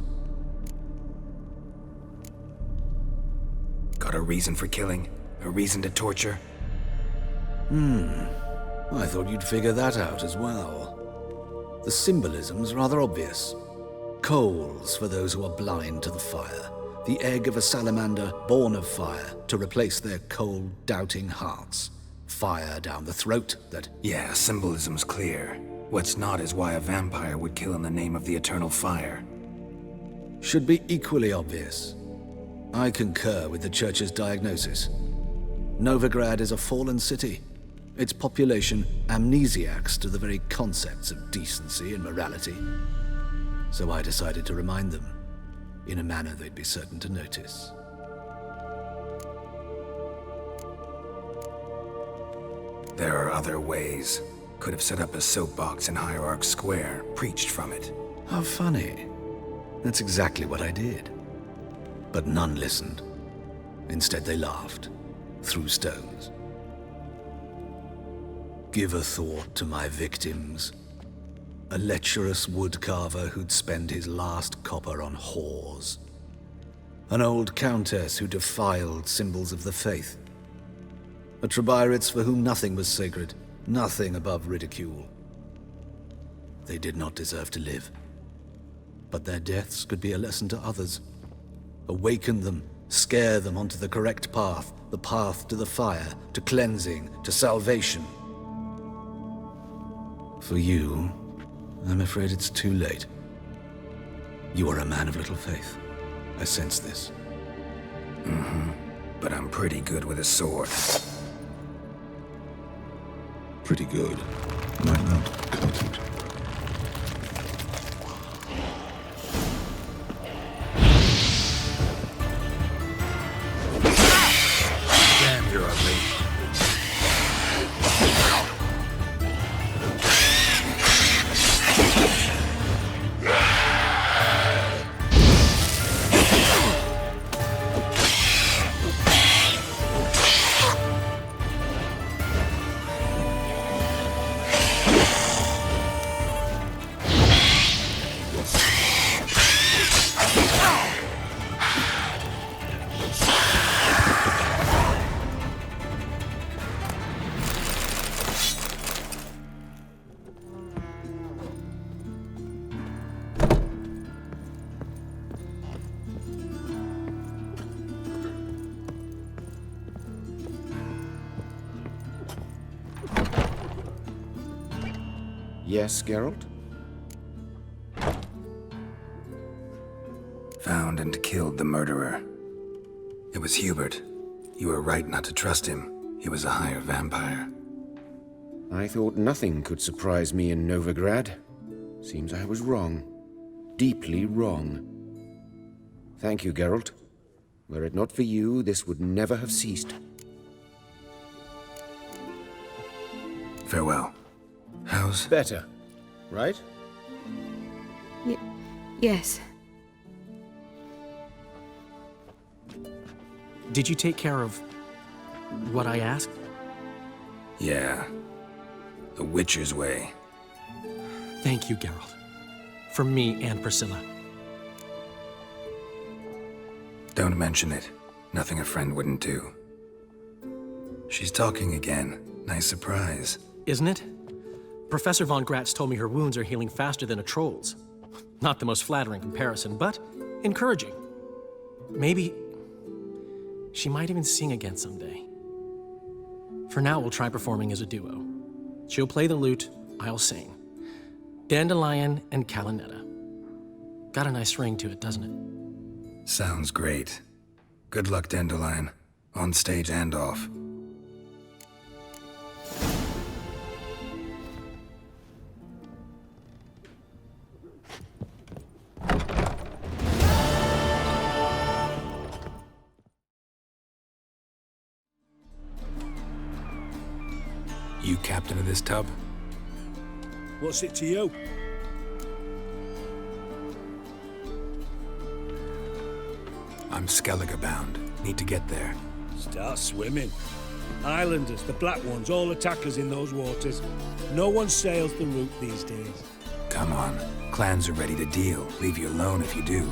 Got a reason for killing? A reason to torture? I thought you'd figure that out as well. The symbolism's rather obvious. Coals for those who are blind to the fire. The egg of a salamander born of fire to replace their cold, doubting hearts. Fire down the throat that... Yeah, symbolism's clear. What's not is why a vampire would kill in the name of the eternal fire. Should be equally obvious. I concur with the Church's diagnosis. Novigrad is a fallen city. Its population amnesiacs to the very concepts of decency and morality. So I decided to remind them, in a manner they'd be certain to notice. There are other ways. Could have set up a soapbox in Hierarch Square, preached from it. How funny. That's exactly what I did. But none listened. Instead they laughed, threw stones. Give a thought to my victims. A lecherous woodcarver who'd spend his last copper on whores. An old countess who defiled symbols of the faith. A Trebirates for whom nothing was sacred, nothing above ridicule. They did not deserve to live. But their deaths could be a lesson to others. Awaken them, scare them onto the correct path, the path to the fire, to cleansing, to salvation. For you, I'm afraid it's too late. You are a man of little faith. I sense this. But I'm pretty good with a sword. Pretty good. Might not cut it. Damn, you're ugly. Yes, Geralt? Found and killed the murderer. It was Hubert. You were right not to trust him. He was a higher vampire. I thought nothing could surprise me in Novigrad. Seems I was wrong. Deeply wrong. Thank you, Geralt. Were it not for you, this would never have ceased. Farewell. How's... Better, right? Yes. Did you take care of what I asked? Yeah. The Witcher's way. Thank you, Geralt. For me and Priscilla. Don't mention it. Nothing a friend wouldn't do. She's talking again. Nice surprise. Isn't it? Professor von Gratz told me her wounds are healing faster than a troll's. Not the most flattering comparison, but encouraging. Maybe she might even sing again someday. For now, we'll try performing as a duo. She'll play the lute, I'll sing. Dandelion and Calinetta. Got a nice ring to it, doesn't it? Sounds great. Good luck, Dandelion. On stage and off. You captain of this tub? What's it to you? I'm Skellige bound. Need to get there. Start swimming. Islanders, the black ones, all attackers in those waters. No one sails the route these days. Come on. Clans are ready to deal. Leave you alone if you do.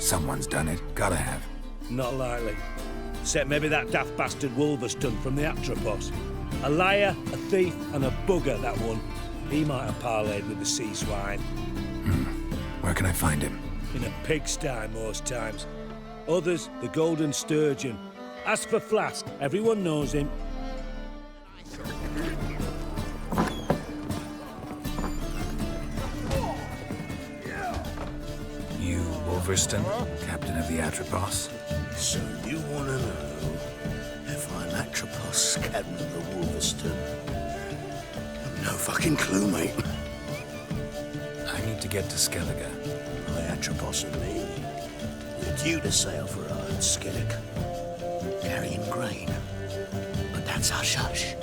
Someone's done it. Gotta have. Not likely. Except maybe that daft bastard Wolverston from the Atropos. A liar, a thief, and a bugger, that one. He might have parlayed with the sea swine. Where can I find him? In a pigsty most times. Others, the Golden Sturgeon. Ask for Flask. Everyone knows him. You, Wolverston, captain of the Atropos? So you want to know if I'm Atropos, captain of the Wolverston? No fucking clue, mate. I need to get to Skellige. My Atropos and me, we're due to sail for Iron Skellig, carrying grain. But that's hush-hush.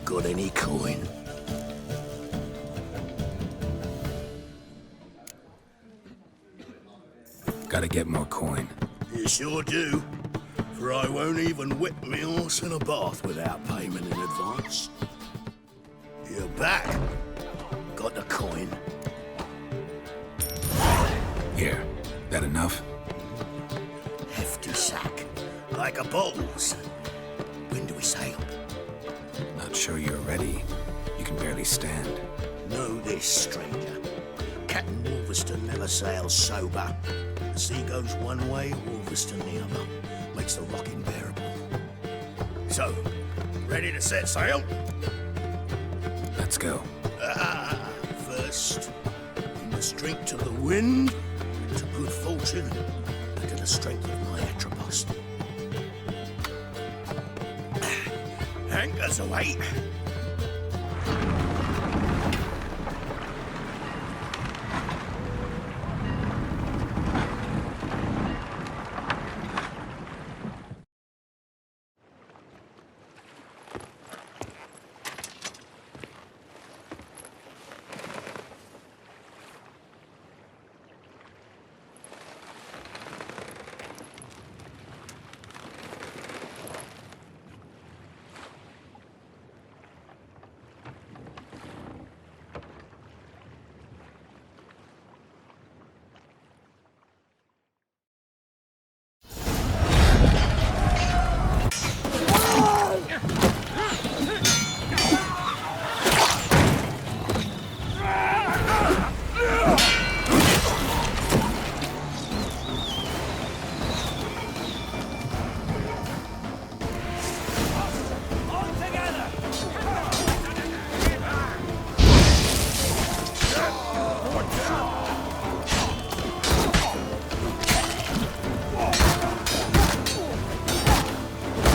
Got any coin? Gotta get more coin. You sure do. For I won't even whip me horse in a bath without payment in advance. You're back. Got the coin. Here. That enough? Hefty sack. Like a bottle's. When do we sail? Not sure you're ready. You can barely stand. Know this, stranger. Captain Wolverston never sails sober. The sea goes one way, Wolverston the other. Makes the rock unbearable. So, ready to set sail? Let's go. First, we must drink to the wind, to good fortune, and to the strength of my Atropos. Anchors away.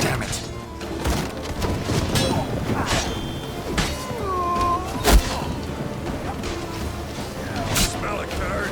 Damn it. Smell it, Kurt.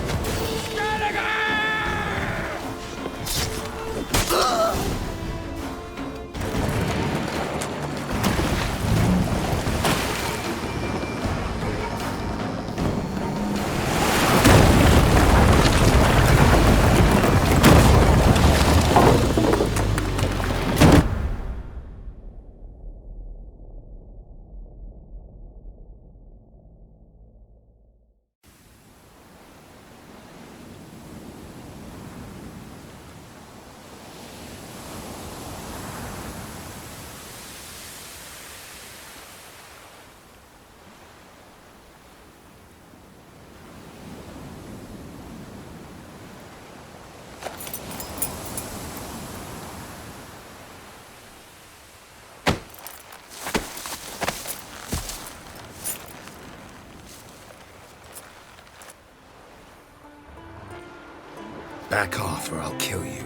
Back off or I'll kill you.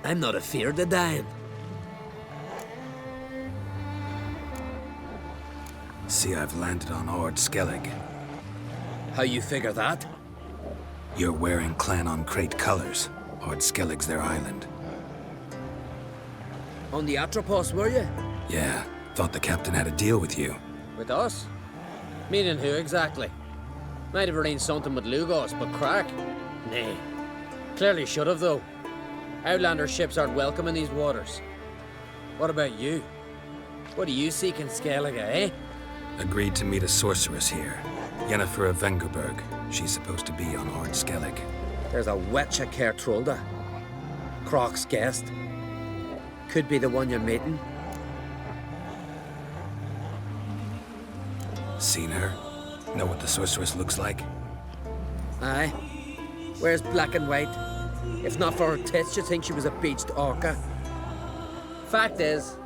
I'm not afeard of dying. See, I've landed on Ord Skellig. How you figure that? You're wearing Clan on Crate colors. Ord Skellig's their island. On the Atropos, were you? Yeah, thought the captain had a deal with you. With us? Meaning who exactly? Might have arranged something with Lugos, but crack? Nay. Clearly should have, though. Outlander ships aren't welcome in these waters. What about you? What do you seek in Skellige, eh? Agreed to meet a sorceress here. Yennefer of Vengerberg. She's supposed to be on Ord Skellig. There's a wetch at Kertrolda. Croc's guest. Could be the one you're meeting. Seen her? Know what the sorceress looks like? Aye. Wears black and white. If not for her tits, you'd think she was a beached orca. Fact is,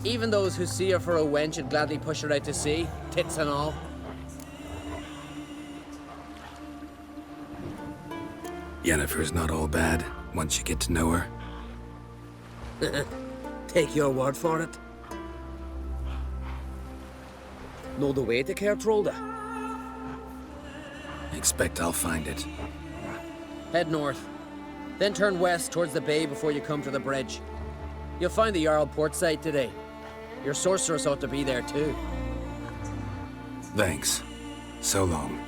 even those who see her for a wench would gladly push her out to sea, tits and all. Yennefer's not all bad, once you get to know her. Take your word for it. Know the way to Kertrolda? Expect I'll find it. Head north. Then turn west towards the bay before you come to the bridge. You'll find the Jarl port site today. Your sorceress ought to be there too. Thanks. So long.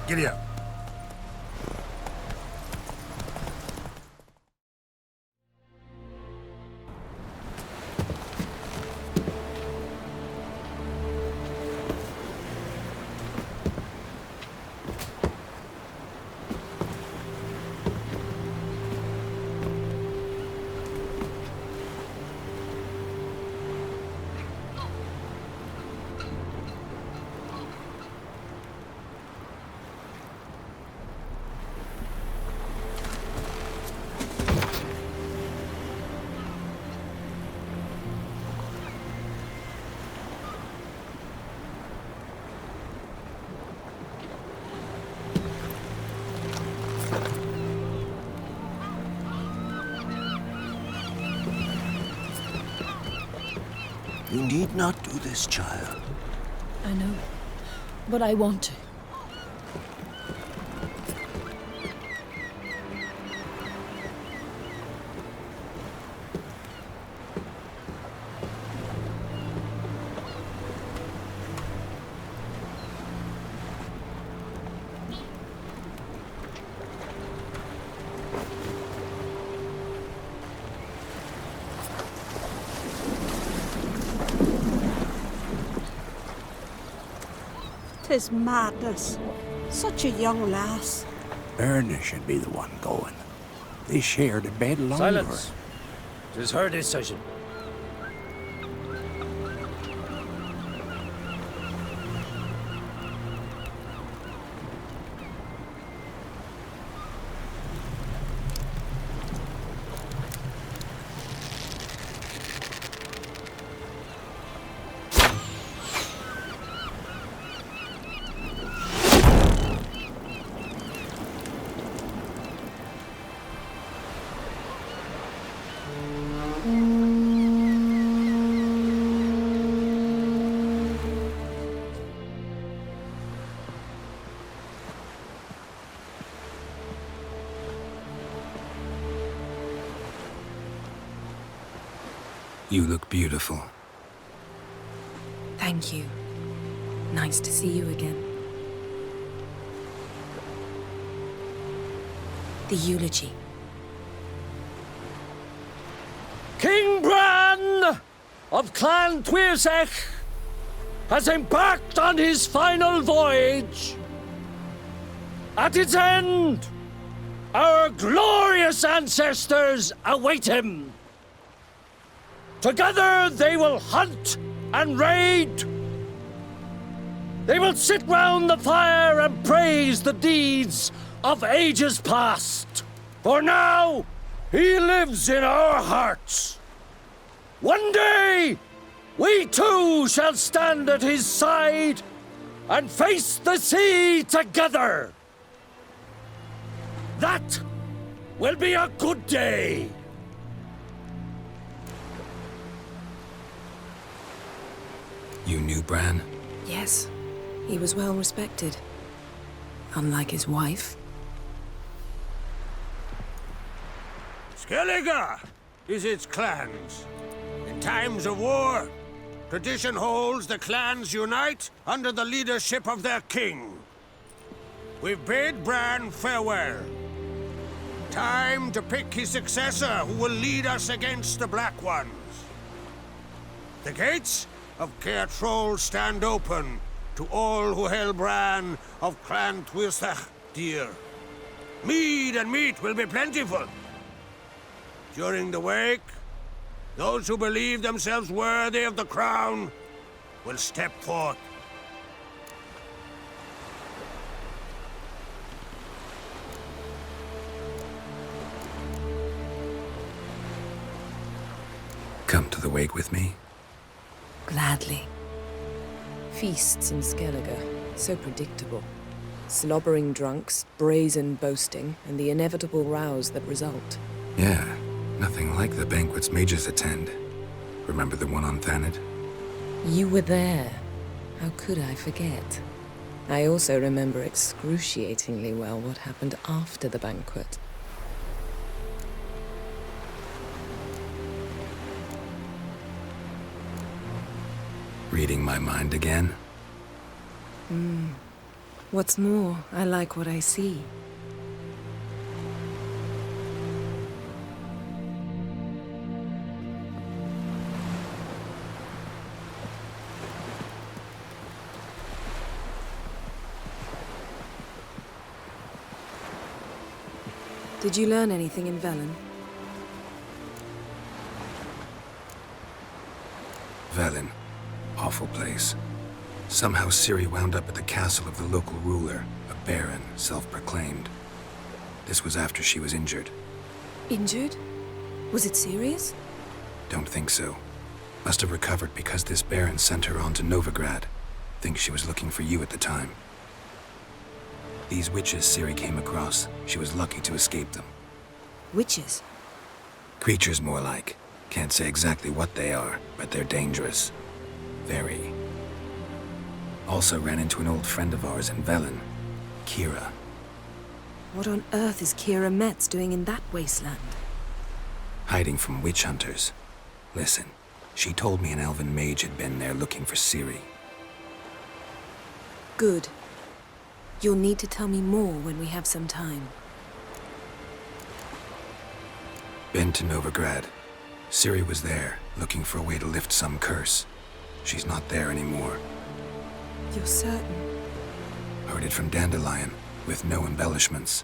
Giddy up. You need not do this, child. I know, but I want to. 'Tis madness. Such a young lass. Ernest should be the one going. They shared a bed longer. Silence. It is her decision. You look beautiful. Thank you. Nice to see you again. The eulogy. King Bran of Clan Tuirsech has embarked on his final voyage. At its end, our glorious ancestors await him. Together they will hunt and raid. They will sit round the fire and praise the deeds of ages past. For now, he lives in our hearts. One day, we too shall stand at his side and face the sea together. That will be a good day. You knew Bran? Yes, he was well respected. Unlike his wife. Skellige is its clans. In times of war, tradition holds the clans unite under the leadership of their king. We've bid Bran farewell. Time to pick his successor who will lead us against the Black Ones. The gates of Caer Troll stand open to all who held Bran of Clan Tuirsech dear. Mead and meat will be plentiful. During the wake, those who believe themselves worthy of the crown will step forth. Come to the wake with me? Gladly. Feasts in Skellige, so predictable. Slobbering drunks, brazen boasting, and the inevitable rows that result. Yeah, nothing like the banquets mages attend. Remember the one on Thanedd? You were there. How could I forget? I also remember excruciatingly well what happened after the banquet. Reading my mind again? What's more, I like what I see. Did you learn anything in Velen? Velen. Awful place. Somehow Ciri wound up at the castle of the local ruler, a baron, self-proclaimed. This was after she was injured. Injured? Was it serious? Don't think so. Must have recovered because this baron sent her on to Novigrad. Think she was looking for you at the time. These witches Ciri came across, she was lucky to escape them. Witches? Creatures more like. Can't say exactly what they are, but they're dangerous. Very. Also ran into an old friend of ours in Velen, Kira. What on earth is Kira Metz doing in that wasteland? Hiding from witch hunters. Listen, she told me an elven mage had been there looking for Ciri. Good. You'll need to tell me more when we have some time. Been to Novigrad. Ciri was there, looking for a way to lift some curse. She's not there anymore. You're certain? Heard it from Dandelion, with no embellishments.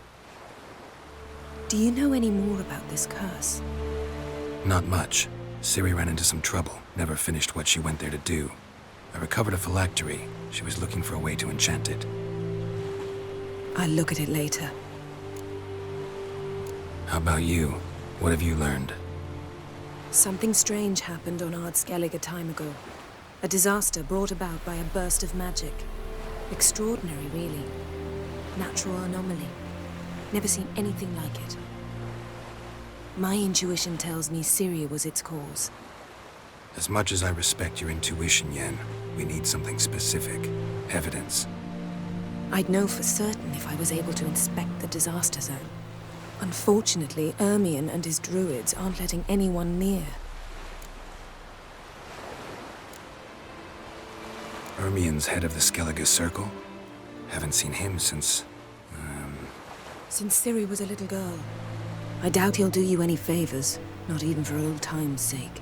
Do you know any more about this curse? Not much. Ciri ran into some trouble, never finished what she went there to do. I recovered a phylactery. She was looking for a way to enchant it. I'll look at it later. How about you? What have you learned? Something strange happened on Ard Skellig a time ago. A disaster brought about by a burst of magic. Extraordinary, really. Natural anomaly. Never seen anything like it. My intuition tells me Ciri was its cause. As much as I respect your intuition, Yen, we need something specific. Evidence. I'd know for certain if I was able to inspect the disaster zone. Unfortunately, Ermion and his druids aren't letting anyone near. Ermion's head of the Skellige Circle? Haven't seen him since... Since Ciri was a little girl. I doubt he'll do you any favors, not even for old time's sake.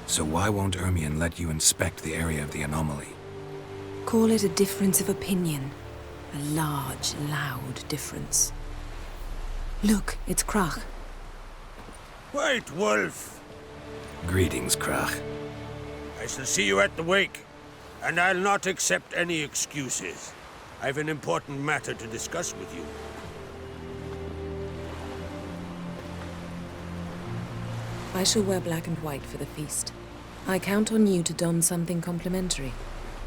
So why won't Ermion let you inspect the area of the anomaly? Call it a difference of opinion. A large, loud difference. Look, it's Krach. White Wolf! Greetings, Krach. I shall see you at the wake, and I'll not accept any excuses. I've an important matter to discuss with you. I shall wear black and white for the feast. I count on you to don something complimentary.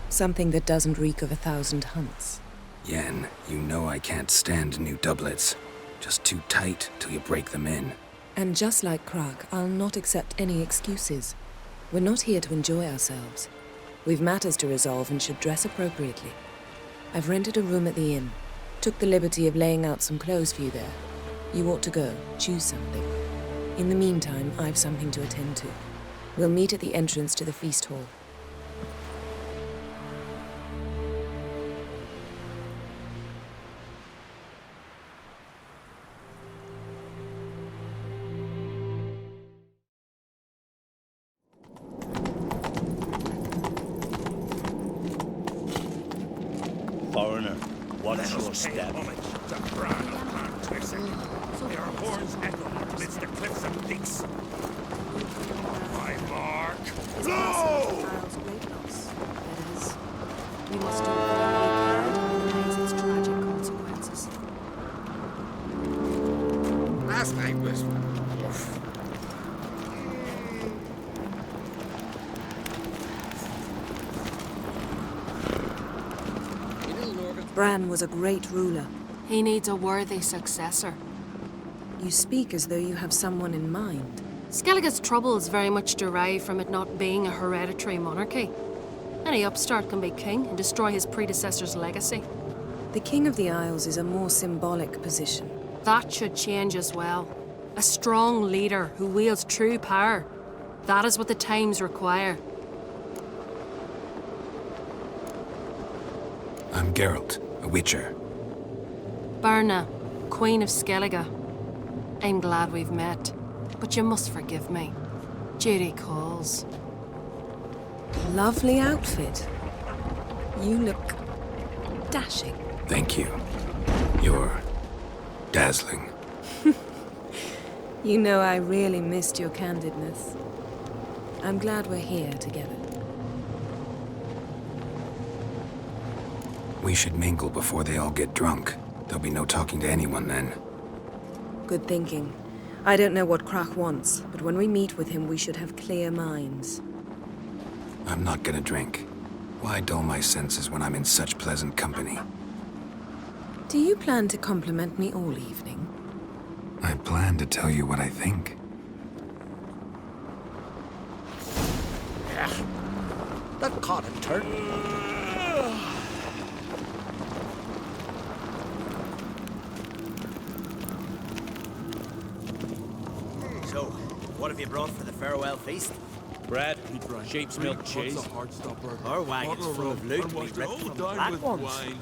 Something that doesn't reek of 1,000 hunts. Yen, you know I can't stand new doublets. Just too tight till you break them in. And just like Krach, I'll not accept any excuses. We're not here to enjoy ourselves. We've matters to resolve and should dress appropriately. I've rented a room at the inn. Took the liberty of laying out some clothes for you there. You ought to go. Choose something. In the meantime, I've something to attend to. We'll meet at the entrance to the feast hall. Foreigner, watch your step. Their horns echo amidst the cliffs of peaks. My mark! Blow! We must do all we can to minimize its tragic consequences. Last night was... Bran was a great ruler. He needs a worthy successor. You speak as though you have someone in mind. Skellige's troubles very much derive from it not being a hereditary monarchy. Any upstart can be king and destroy his predecessor's legacy. The King of the Isles is a more symbolic position. That should change as well. A strong leader who wields true power. That is what the times require. I'm Geralt, a witcher. Birna, Queen of Skellige. I'm glad we've met, but you must forgive me. Duty calls. Lovely outfit. You look dashing. Thank you. You're dazzling. You know, I really missed your candidness. I'm glad we're here together. We should mingle before they all get drunk. There'll be no talking to anyone then. Good thinking. I don't know what Krach wants, but when we meet with him, we should have clear minds. I'm not gonna drink. Why dull my senses when I'm in such pleasant company? Do you plan to compliment me all evening? I plan to tell you what I think. That caught a turn. So, what have you brought for the farewell feast? Bread, sheep's milk cheese. Our wagon's full of loot we ripped from the black ones.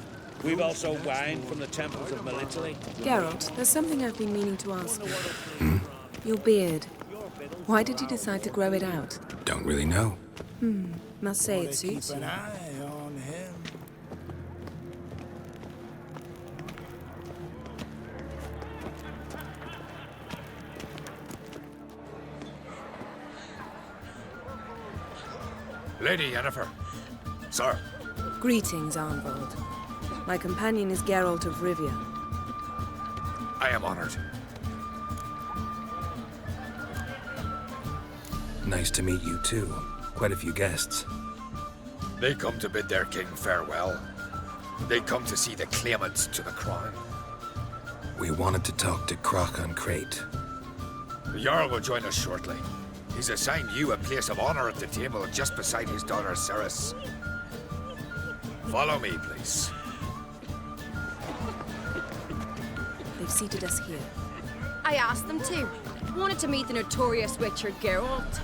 We've also wine from the temples of Melitele. Geralt, there's something I've been meaning to ask you. Your beard. Why did you decide to grow it out? Don't really know. Must say it suits you. Lady Yennefer. Sir. Greetings, Arnvold. My companion is Geralt of Rivia. I am honored. Nice to meet you, too. Quite a few guests. They come to bid their king farewell. They come to see the claimants to the crown. We wanted to talk to Croc on Crate. The Jarl will join us shortly. He's assigned you a place of honor at the table just beside his daughter Ceres. Follow me, please. They've seated us here. I asked them to. Wanted to meet the notorious witcher Geralt.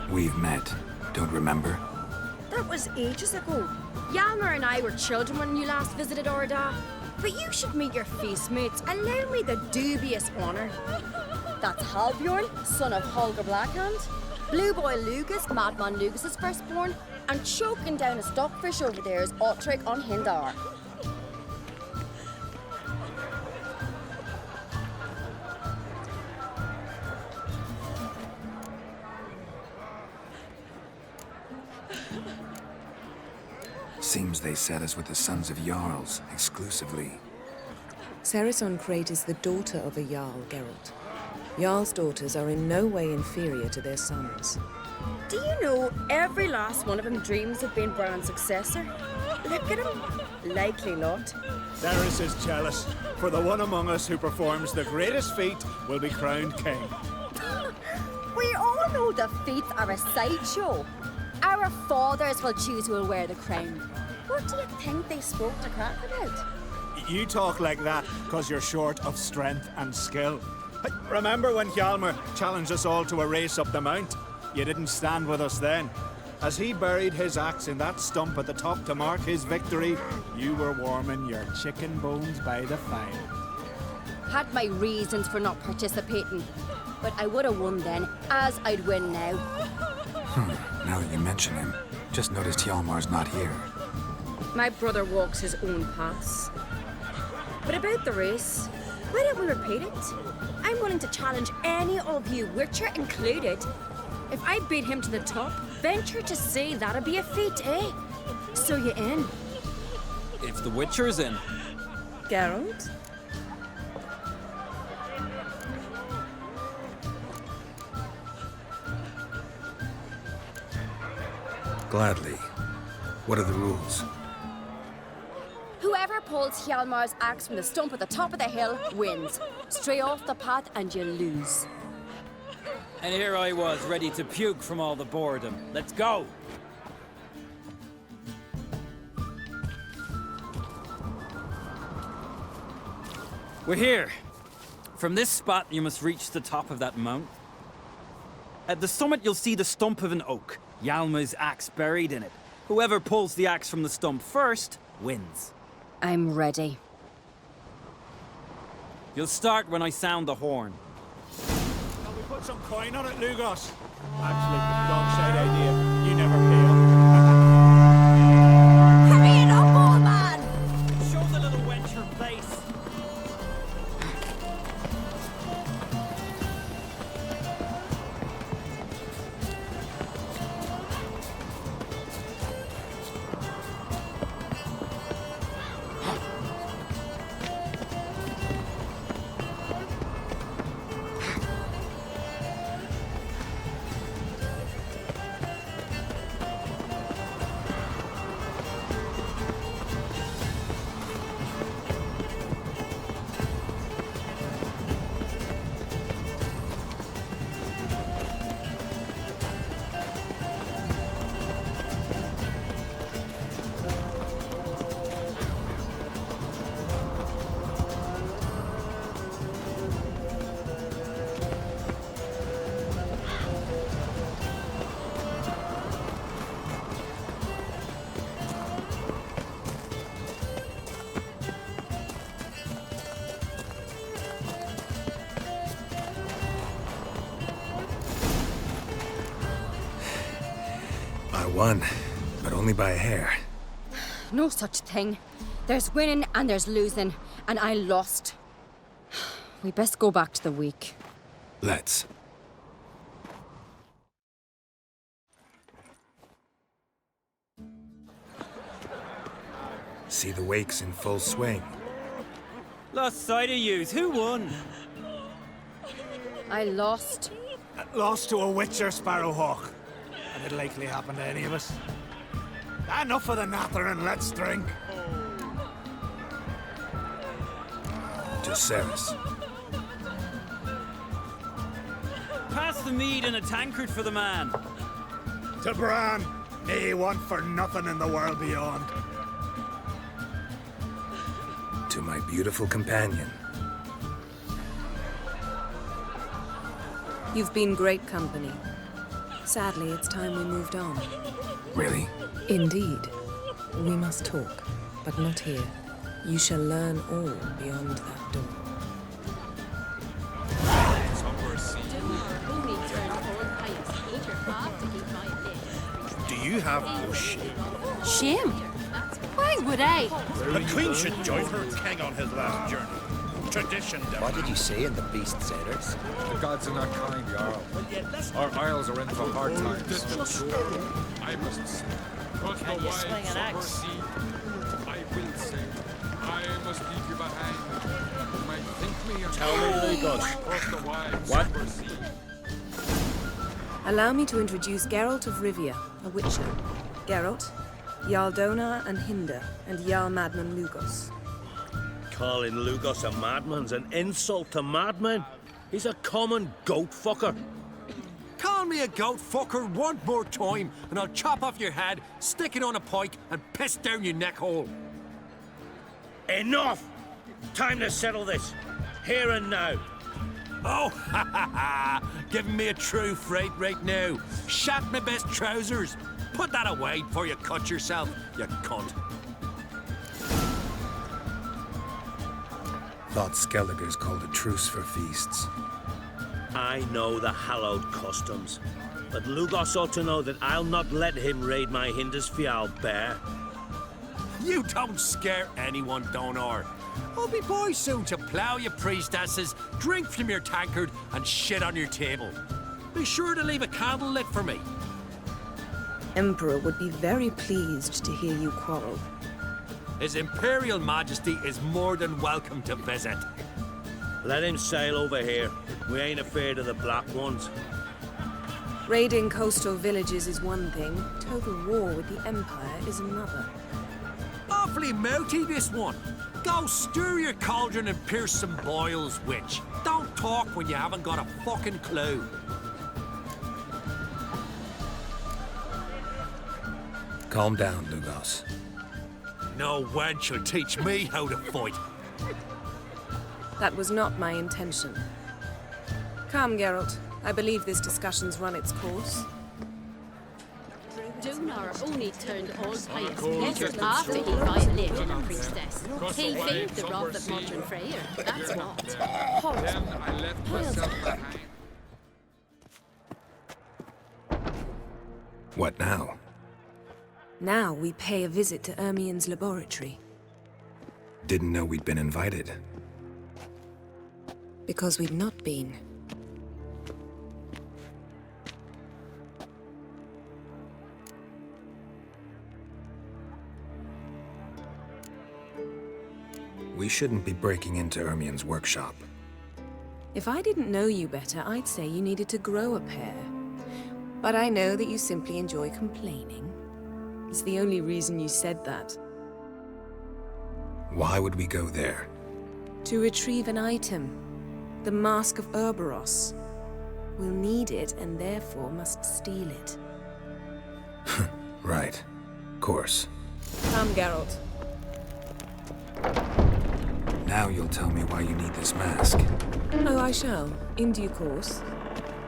We've met. Don't remember? That was ages ago. Hjalmar and I were children when you last visited Orda. But you should meet your feast mates. Allow me the dubious honor. That's Halbjorn, son of Holger Blackhand. Blue Boy Lugus, Madman Lugus' firstborn. And choking down a stockfish over there is Otric on Hindar. Seems they set us with the sons of Jarls, exclusively. Ceres on Crate is the daughter of a Jarl, Geralt. Jarl's daughters are in no way inferior to their sons. Do you know every last one of them dreams of being Bran's successor? Look at him. Likely not. Ceres is jealous, for the one among us who performs the greatest feat will be crowned king. We all know the feats are a sideshow. Our fathers will choose who will wear the crown. What do you think they spoke to Crack about? You talk like that because you're short of strength and skill. Hey, remember when Hjalmar challenged us all to a race up the mount? You didn't stand with us then. As he buried his axe in that stump at the top to mark his victory, you were warming your chicken bones by the fire. Had my reasons for not participating, but I would have won then, as I'd win now. Now that you mention him, just noticed Hjalmar's not here. My brother walks his own paths. But about the race, why don't we repeat it? I'm willing to challenge any of you, Witcher included. If I beat him to the top, venture to say that'd be a feat, eh? So you in? If the Witcher's in. Geralt? Gladly. What are the rules? Whoever pulls Hjalmar's axe from the stump at the top of the hill wins. Stray off the path and you lose. And here I was, ready to puke from all the boredom. Let's go! We're here. From this spot, you must reach the top of that mount. At the summit, you'll see the stump of an oak. Hjalmar's axe buried in it. Whoever pulls the axe from the stump first, wins. I'm ready. You'll start when I sound the horn. Shall we put some coin on it, Lugos? Actually, dog side idea. You never pay up. Hurry it up, old man! Show the little wench her place. Won, but only by a hair. No such thing. There's winning and there's losing, and I lost. We best go back to the week. Let's. See the wakes in full swing. Lost sight of yous. Who won? I lost. Lost to a witcher, Sparrowhawk. And it'll likely happen to any of us. Enough of the nattering, let's drink. To Ceres. Pass the mead in a tankard for the man. To Bran, may he want for nothing in the world beyond. To my beautiful companion. You've been great company. Sadly, it's time we moved on. Really? Indeed. We must talk, but not here. You shall learn all beyond that door. Do you have no shame? Shame? Why would I? The Queen should join her king on his last journey. Tradition. What did you say in the Beast Sailors? The gods are not kind, Jarl. Our isles are in for hard times. I must say. Cause the wild summer sea, I will say, I must leave you behind. You might think me a Tell me, Lugos. What? Allow me to introduce Geralt of Rivia, a witcher. Geralt, Jarl Donar and Hinder, and Jarl Madman Lugos. Calling Lugos a madman's an insult to madmen. He's a common goat fucker. Call me a goat fucker one more time, and I'll chop off your head, stick it on a pike, and piss down your neck hole. Enough! Time to settle this. Here and now. Oh, ha ha ha! Giving me a true fright right now. Shat my best trousers. Put that away before you cut yourself, you cunt. Thought Skelliger's called a truce for feasts. I know the hallowed customs, but Lugos ought to know that I'll not let him raid my Hindisfial bear. You don't scare anyone, Donar. I'll be boy soon to plough your priestesses, drink from your tankard, and shit on your table. Be sure to leave a candle lit for me. Emperor would be very pleased to hear you quarrel. His Imperial Majesty is more than welcome to visit. Let him sail over here. We ain't afraid of the Black Ones. Raiding coastal villages is one thing. Total war with the Empire is another. Awfully mouty, this one. Go stir your cauldron and pierce some boils, witch. Don't talk when you haven't got a fucking clue. Calm down, Lugos. No wench will teach me how to fight. That was not my intention. Come, Geralt. I believe this discussion's run its course. Donar only turned all pious Peter after he violated a priestess. He failed the wrath of modern Freyr, that's what. Then I left myself behind. What now? Now we pay a visit to Ermien's laboratory. Didn't know we'd been invited. Because we'd not been. We shouldn't be breaking into Ermien's workshop. If I didn't know you better, I'd say you needed to grow a pair. But I know that you simply enjoy complaining. It's the only reason you said that. Why would we go there? To retrieve an item. The Mask of Urboros. We'll need it and therefore must steal it. Right. Course. Come, Geralt. Now you'll tell me why you need this mask. Oh, I shall. In due course.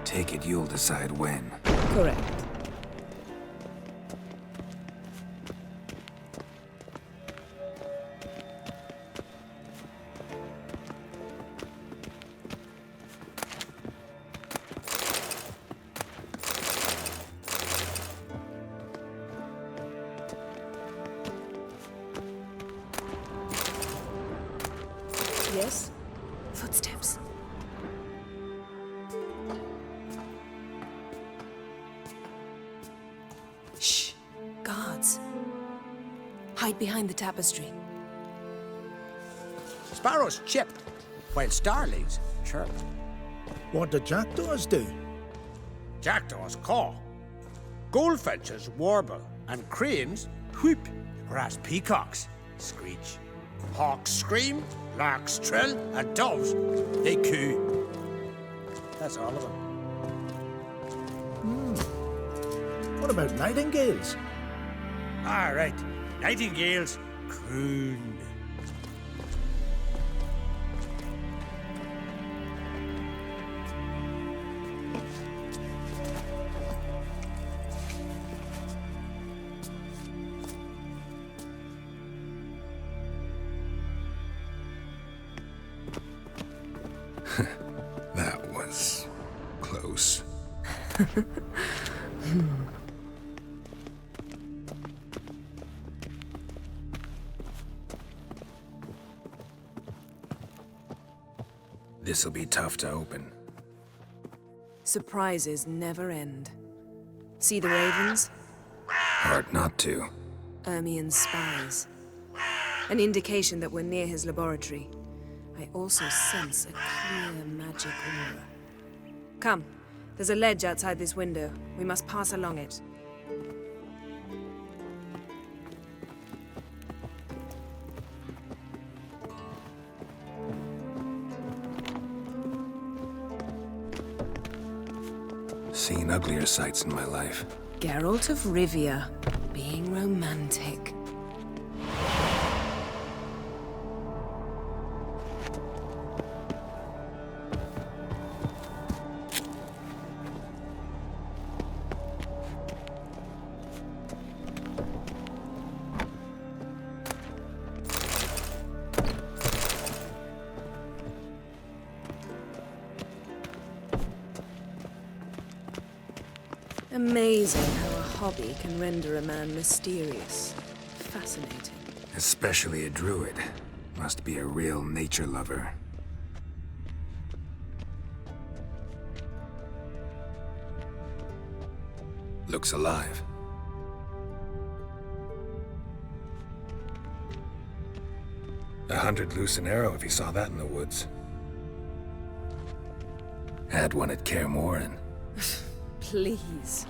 Take it you'll decide when. Correct. Yes? Footsteps. hide behind the tapestry. Sparrows chip, while starlings chirp. What do jackdaws do? Jackdaws caw. Goldfinches warble, and cranes whoop, whereas peacocks screech. Hawks scream, larks trill, and doves, they coo. That's all of them. What about nightingales? All right, nightingales croon. That was close. This'll be tough to open. Surprises never end. See the ravens? Hard not to. Ermien's spies. An indication that we're near his laboratory. I also sense a clear magic aura. Come, there's a ledge outside this window. We must pass along it. Seen uglier sights in my life. Geralt of Rivia, being romantic. Amazing how a hobby can render a man mysterious. Fascinating. Especially a druid. Must be a real nature lover. Looks alive. A 100 loose an arrow if he saw that in the woods. Had one at Kaer Morhen. Please.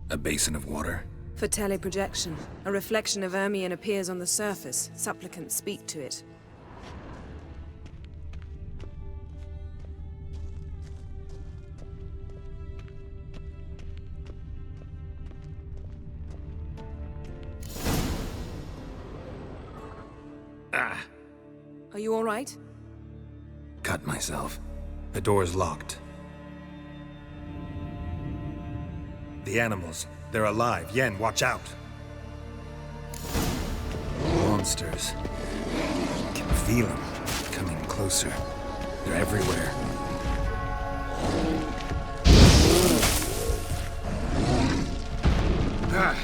A basin of water. For teleprojection. A reflection of Ermien appears on the surface. Supplicants speak to it. Ah! Are you all right? Cut myself. The door's locked. The animals. They're alive. Yen, watch out. Monsters. Can feel them. Coming closer. They're everywhere. Ah!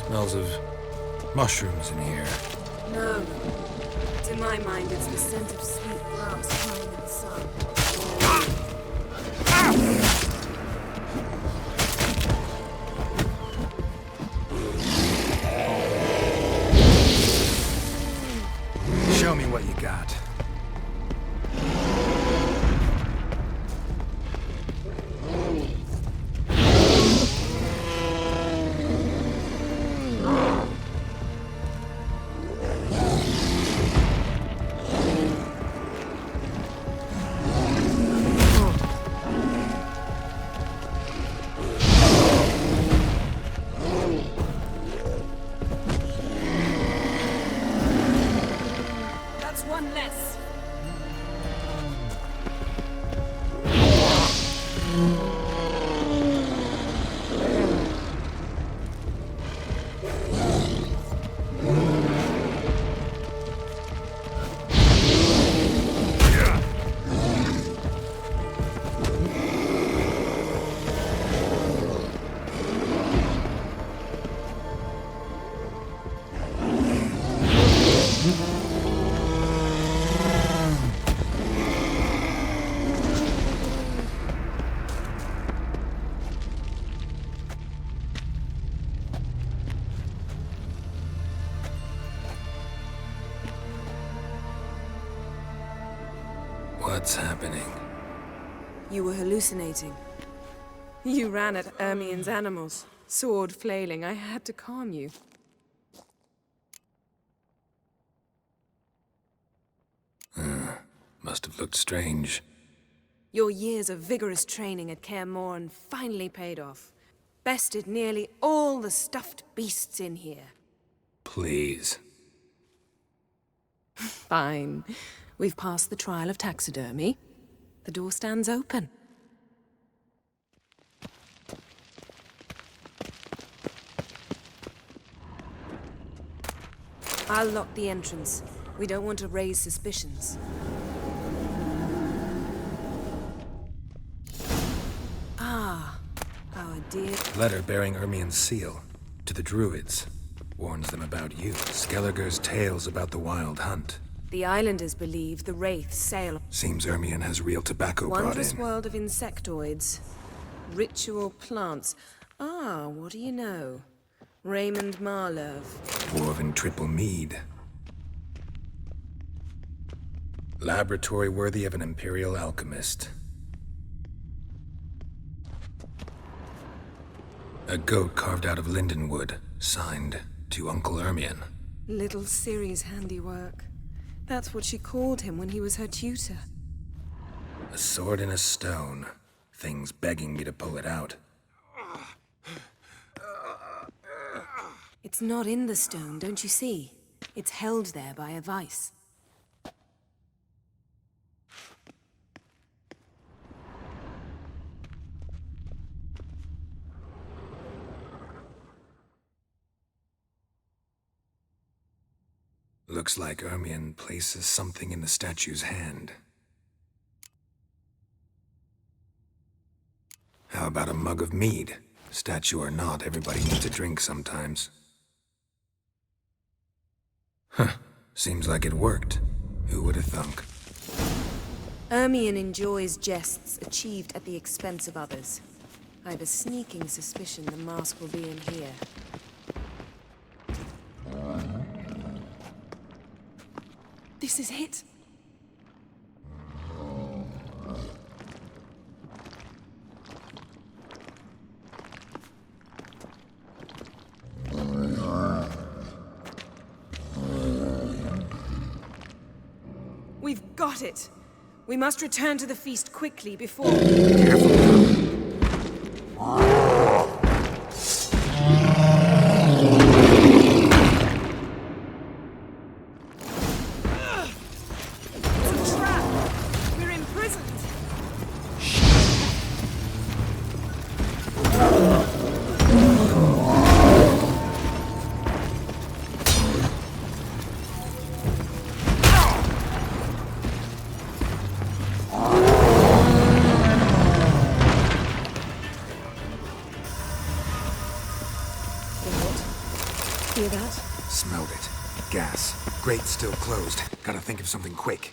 Smells of mushrooms in here. No. To my mind, it's the scent of sweet grass lying in the sun. Show me what you got. What's happening? You were hallucinating. You ran at Ermien's animals, sword flailing. I had to calm you. Must have looked strange. Your years of vigorous training at Kaer Morhen finally paid off. Bested nearly all the stuffed beasts in here. Please. Fine. We've passed the trial of taxidermy. The door stands open. I'll lock the entrance. We don't want to raise suspicions. Ah, our dear... Letter bearing Ermien's seal. To the druids. Warns them about you. Skelliger's tales about the wild hunt. The islanders believe the wraiths sail... Seems Ermien has real tobacco brought Wondrous in. world of insectoids. Ritual plants. Ah, what do you know? Raymond Marlove. Dwarven triple mead. Laboratory worthy of an imperial alchemist. A goat carved out of lindenwood, signed to Uncle Ermien. Little Ciri's handiwork. That's what she called him when he was her tutor. A sword in a stone. Things begging me to pull it out. It's not in the stone, don't you see? It's held there by a vice. Looks like Ermien places something in the statue's hand. How about a mug of mead? Statue or not, everybody needs a drink sometimes. Huh. Seems like it worked. Who would have thunk? Ermien enjoys jests achieved at the expense of others. I have a sneaking suspicion the mask will be in here. This is it. We've got it. We must return to the feast quickly before... Careful. Smelled it. Gas. Grate still closed. Gotta think of something quick.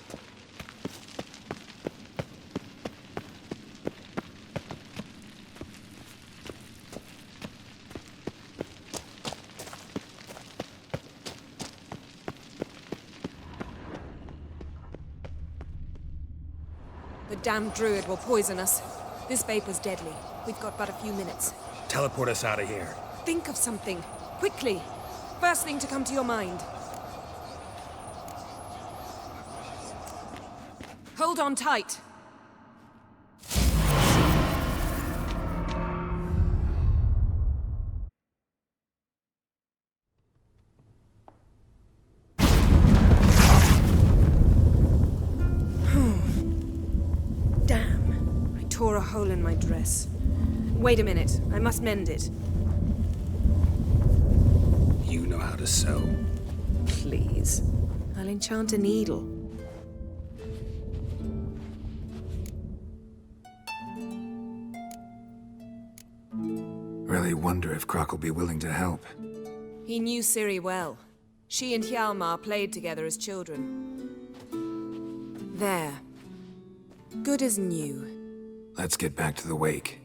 The damned druid will poison us. This vapor's deadly. We've got but a few minutes. Teleport us out of here. Think of something. Quickly. First thing to come to your mind. Hold on tight. Damn. I tore a hole in my dress. Wait a minute. I must mend it. You know how to sew. Please. I'll enchant a needle. Really wonder if Croc will be willing to help. He knew Ciri well. She and Hjalmar played together as children. There. Good as new. Let's get back to the wake.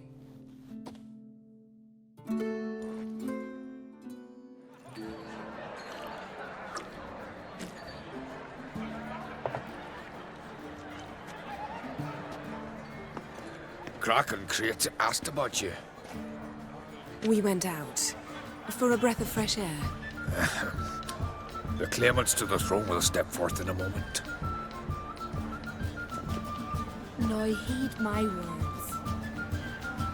Kraken crate asked about you. We went out for a breath of fresh air. The claimants to the throne will step forth in a moment. Now heed my words.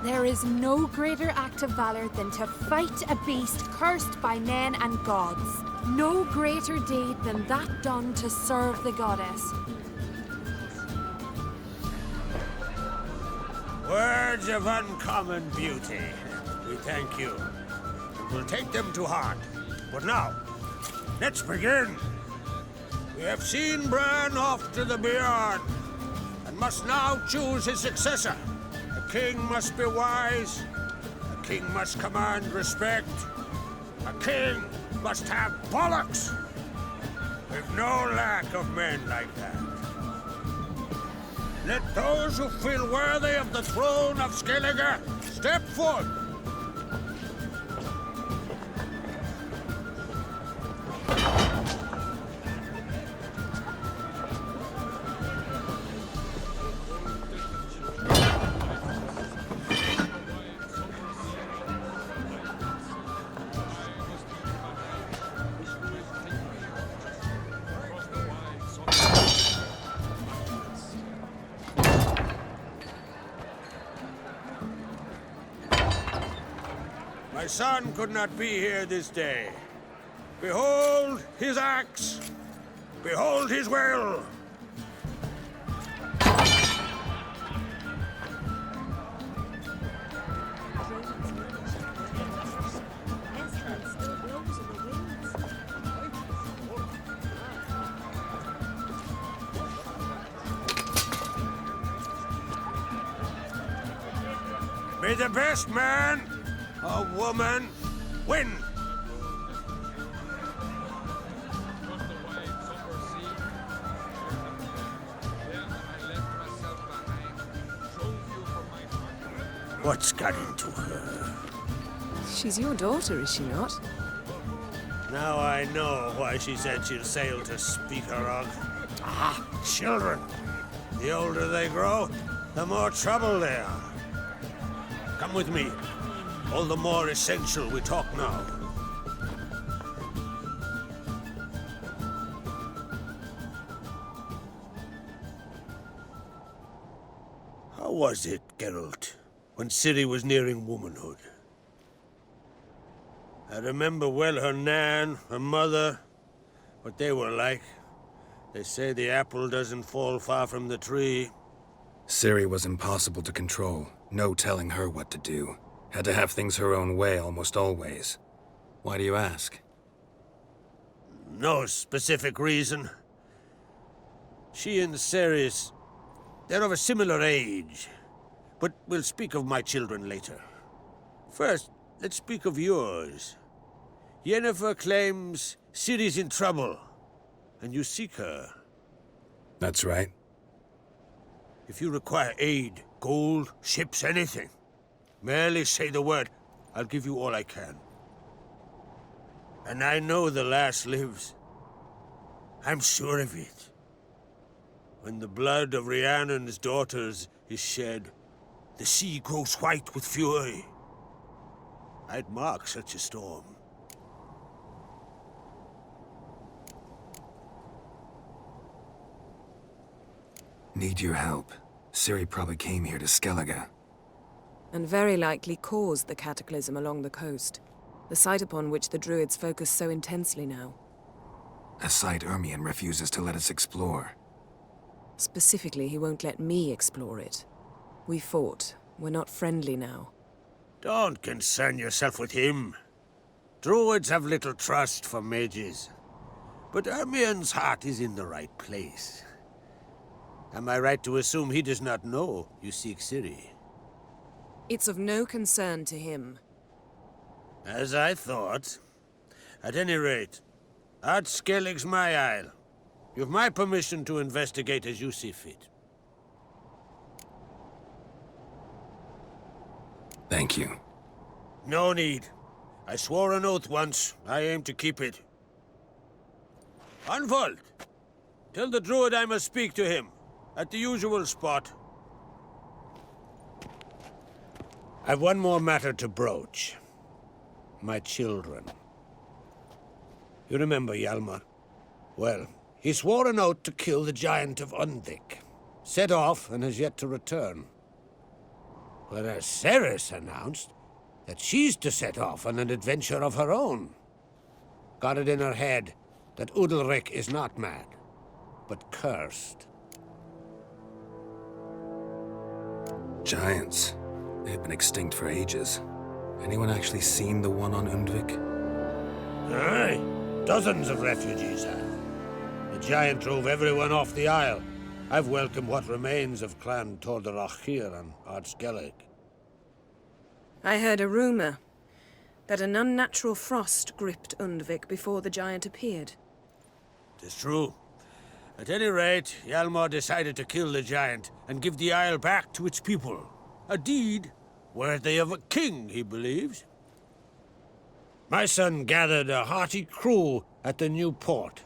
There is no greater act of valor than to fight a beast cursed by men and gods. No greater deed than that done to serve the goddess. Words of uncommon beauty. We thank you. We'll take them to heart. But now, let's begin. We have seen Bran off to the beyond, and must now choose his successor. A king must be wise. A king must command respect. A king must have bollocks. We've no lack of men like that. Let those who feel worthy of the throne of Skellige step forth. My son could not be here this day. Behold his axe. Behold his will. May the best man or woman win. What's got into her? She's your daughter, is she not? Now I know why she said she'll sail to speak her of. Ah, children. The older they grow, the more trouble they are. Come with me. All the more essential we talk now. How was it, Geralt, when Ciri was nearing womanhood? I remember well her nan, her mother, what they were like. They say the apple doesn't fall far from the tree. Ciri was impossible to control. No telling her what to do. Had to have things her own way almost always. Why do you ask? No specific reason. She and Ceres, they're of a similar age. But we'll speak of my children later. First, let's speak of yours. Yennefer claims Ciri's in trouble, and you seek her. That's right. If you require aid, gold, ships, anything, merely say the word. I'll give you all I can. And I know the lass lives. I'm sure of it. When the blood of Rhiannon's daughters is shed, the sea grows white with fury. I'd mark such a storm. Need your help. Ciri probably came here to Skellige. And very likely caused the cataclysm along the coast, the site upon which the Druids focus so intensely now. A site Ermion refuses to let us explore. Specifically, he won't let me explore it. We fought. We're not friendly now. Don't concern yourself with him. Druids have little trust for mages. But Ermion's heart is in the right place. Am I right to assume he does not know you seek Ciri? It's of no concern to him. As I thought. At any rate, Art Skellig's my isle. You've my permission to investigate as you see fit. Thank you. No need. I swore an oath once. I aim to keep it. Unfold! Tell the druid I must speak to him. At the usual spot. I've one more matter to broach. My children. You remember Hjalmar? Well, he swore an oath to kill the giant of Undvik. Set off and has yet to return. Whereas Ceres announced that she's to set off on an adventure of her own. Got it in her head that Udalric is not mad, but cursed. Giants. They've been extinct for ages. Anyone actually seen the one on Undvik? Aye, dozens of refugees have. The giant drove everyone off the isle. I've welcomed what remains of Clan Tordarachir and Ardskellig. I heard a rumor that an unnatural frost gripped Undvik before the giant appeared. Tis true. At any rate, Hjalmar decided to kill the giant and give the isle back to its people. A deed worthy of a king, he believes. My son gathered a hearty crew at the new port.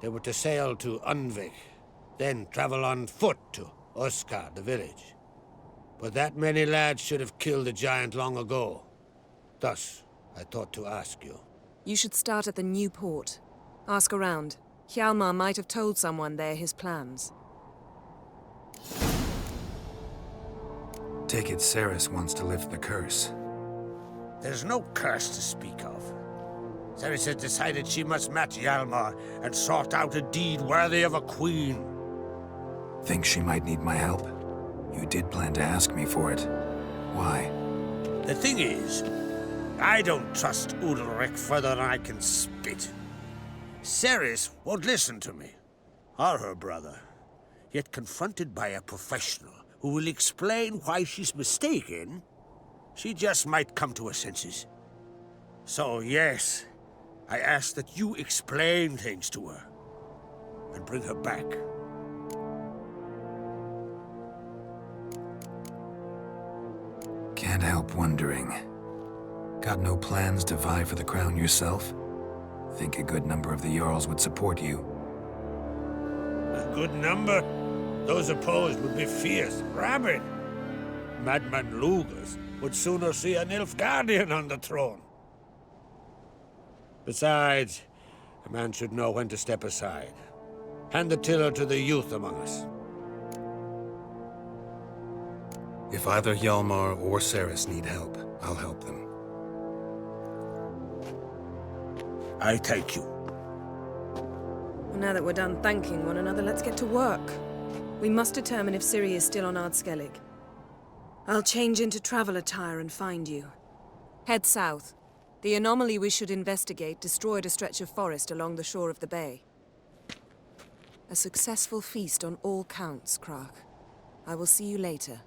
They were to sail to Undvik, then travel on foot to Oskar, the village. But that many lads should have killed the giant long ago. Thus, I thought to ask you. You should start at the new port. Ask around. Hjalmar might have told someone there his plans. Take it Ceres wants to lift the curse. There's no curse to speak of. Ceres has decided she must match Hjalmar and sort out a deed worthy of a queen. Think she might need my help? You did plan to ask me for it. Why? The thing is, I don't trust Udalric further than I can spit. Ceres won't listen to me, or her brother. Yet confronted by a professional who will explain why she's mistaken, she just might come to her senses. So yes, I ask that you explain things to her and bring her back. Can't help wondering. Got no plans to vie for the crown yourself? Think a good number of the Jarls would support you. A good number? Those opposed would be fierce, rabid. Madman Lugas would sooner see an Nilfgaardian on the throne. Besides, a man should know when to step aside. Hand the tiller to the youth among us. If either Hjalmar or Ceres need help, I'll help them. I thank you. Well, now that we're done thanking one another, let's get to work. We must determine if Ciri is still on Ardskellig. I'll change into travel attire and find you. Head south. The anomaly we should investigate destroyed a stretch of forest along the shore of the bay. A successful feast on all counts, Krach. I will see you later.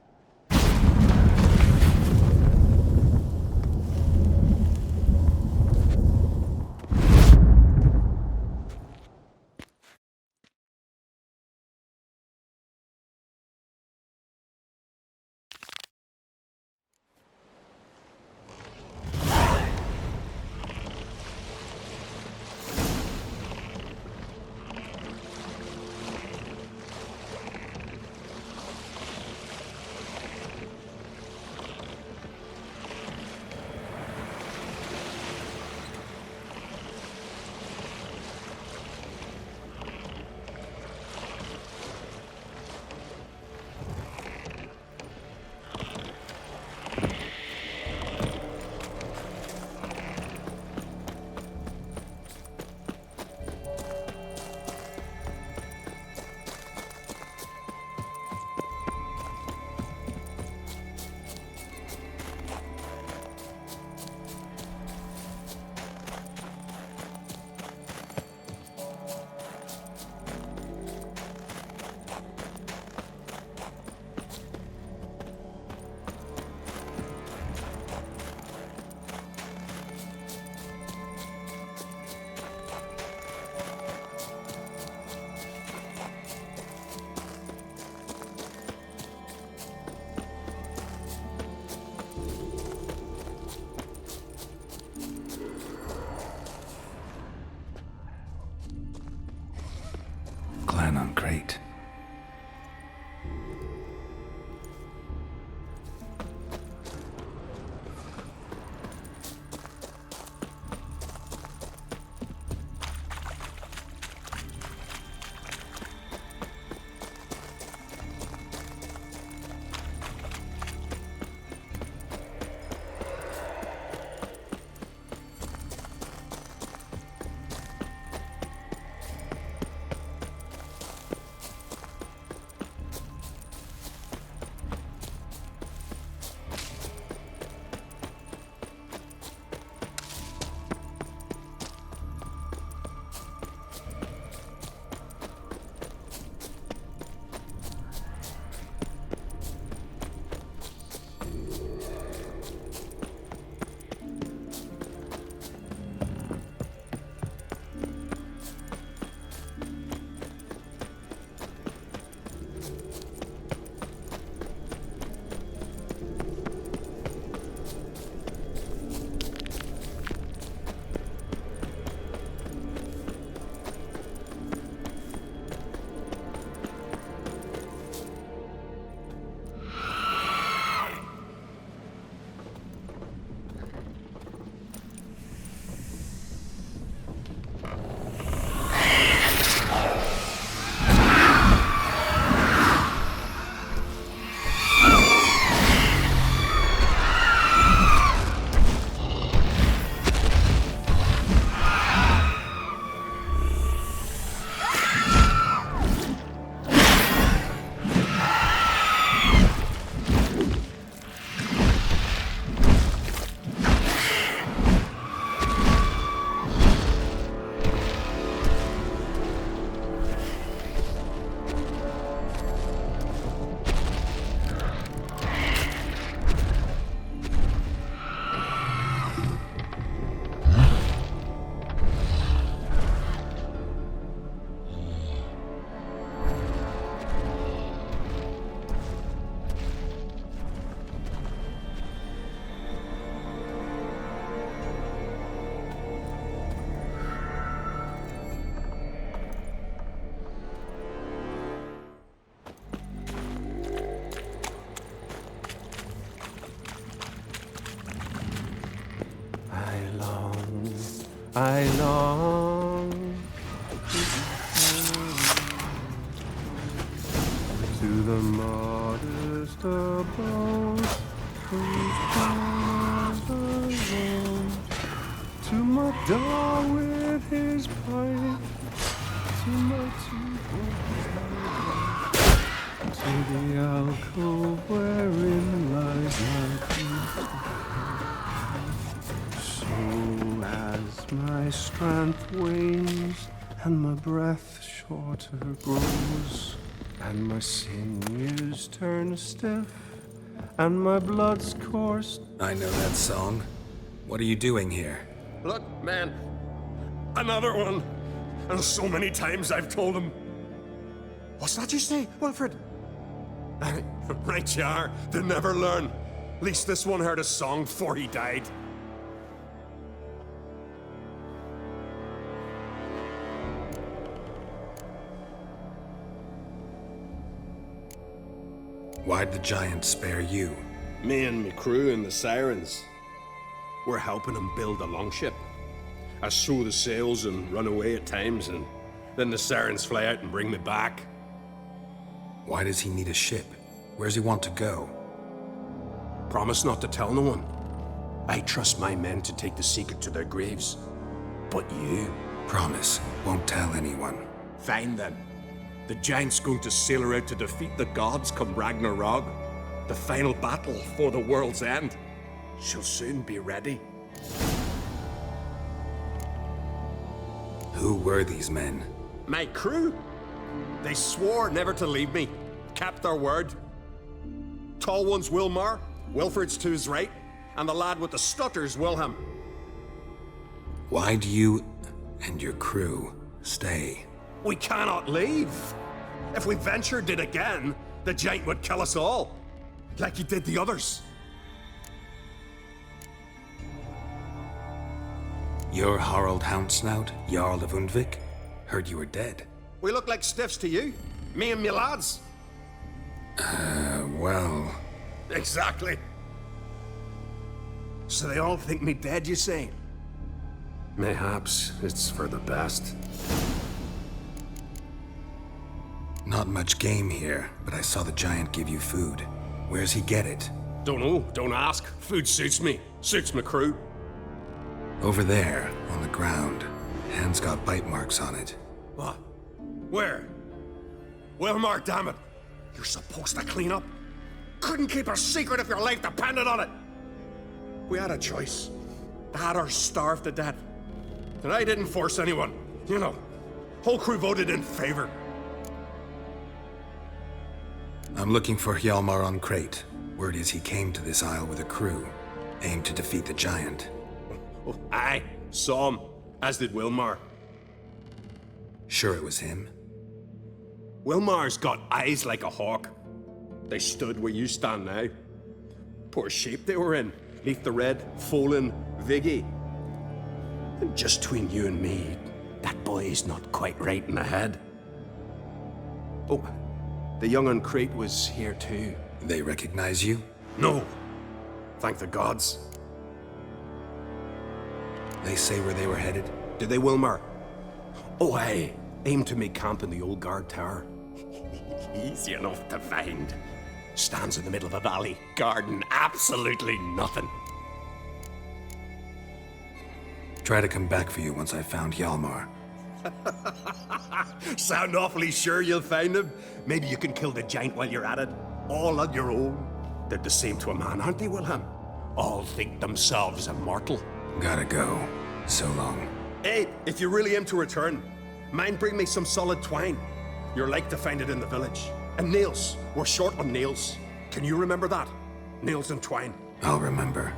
Great. I long to the modest abode whose powers alone, to my door with his pipe, to my to the alcove wherein lies my peace. So as my strength wanes and my breath shorter grows, and my sinews turn stiff, and my blood's coursed. I know that song. What are you doing here? Look, man, another one. And so many times I've told him. What's that you say, Wilfred? Right you are. They never learn. At least this one heard a song before he died. Why'd the giant spare you? Me and me crew and the sirens. We're helping him build a longship. I sew the sails and run away at times, and then the sirens fly out and bring me back. Why does he need a ship? Where's he want to go? Promise not to tell no one. I trust my men to take the secret to their graves. But you? Promise, won't tell anyone. Fine then. The giant's going to sail her out to defeat the gods come Ragnarok. The final battle for the world's end. She'll soon be ready. Who were these men? My crew. They swore never to leave me. Kept their word. Tall one's Wilmar, Wilfred's to his right, and the lad with the stutter's Wilhelm. Why do you and your crew stay? We cannot leave. If we ventured it again, the giant would kill us all, like he did the others. You're Harald Houndsnout, Jarl of Undvik? Heard you were dead. We look like stiffs to you, me and me lads. Well... Exactly. So they all think me dead, you say? Mayhaps it's for the best. Not much game here, but I saw the giant give you food. Where's he get it? Don't know, don't ask. Food suits me, suits my crew. Over there, on the ground. Hand's got bite marks on it. What? Where? Wilmar, damn it! You're supposed to clean up. Couldn't keep a secret if your life depended on it. We had a choice. Had or starve to death. And I didn't force anyone. You know, whole crew voted in favor. I'm looking for Hjalmar on Crate. Word is he came to this isle with a crew. Aimed to defeat the giant. Oh, aye, saw him. As did Wilmar. Sure it was him? Wilmar's got eyes like a hawk. They stood where you stand now. Poor shape they were in, neath the red, Folin, Viggy. And just between you and me, that boy is not quite right in the head. Oh, the young on Crate was here too. They recognize you? No. Thank the gods. They say where they were headed? Did they, Wilmar? Oh, aye. Aim to make camp in the old guard tower. Easy enough to find. Stands in the middle of a valley, guarding absolutely nothing. Try to come back for you once I've found Hjalmar. Sound awfully sure you'll find him? Maybe you can kill the giant while you're at it. All on your own. They're the same to a man, aren't they, Wilhelm? All think themselves immortal. Gotta go. So long. Hey, if you really aim to return, mind bring me some solid twine. You're like to find it in the village. And nails. We're short on nails. Can you remember that? Nails and twine. I'll remember.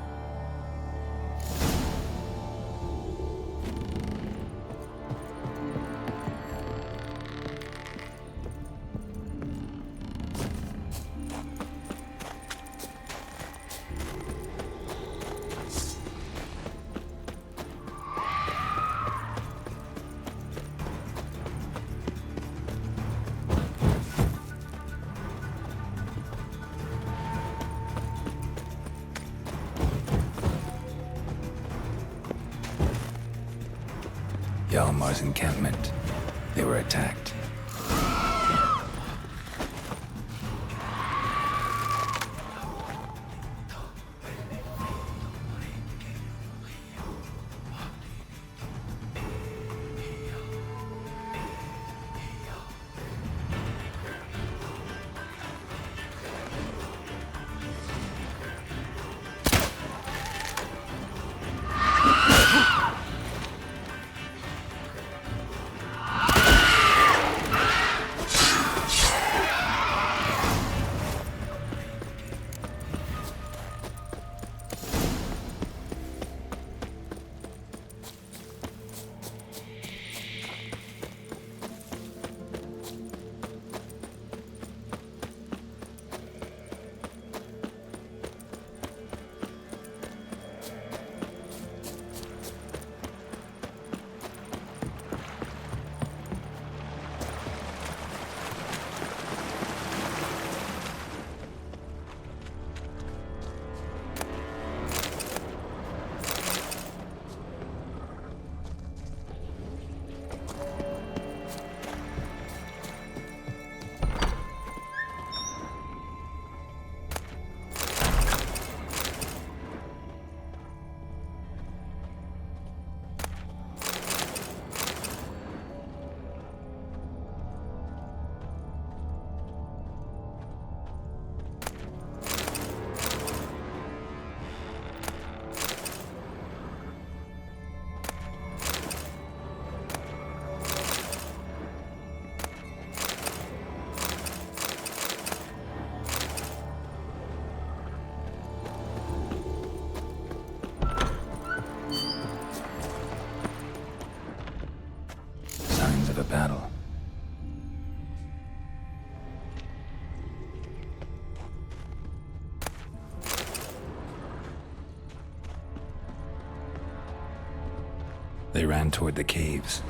Hjalmar's encampment. They were attacked. The battle. They ran toward the caves.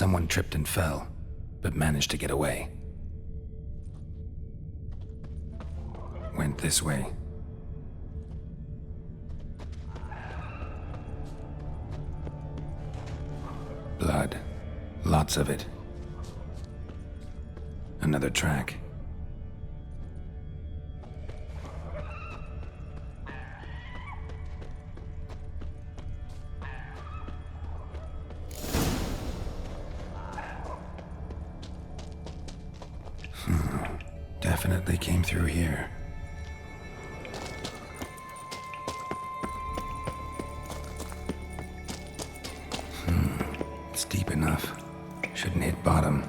Someone tripped and fell, but managed to get away. Went this way. Blood. Lots of it. Another track. Definitely came through here. It's deep enough. Shouldn't hit bottom.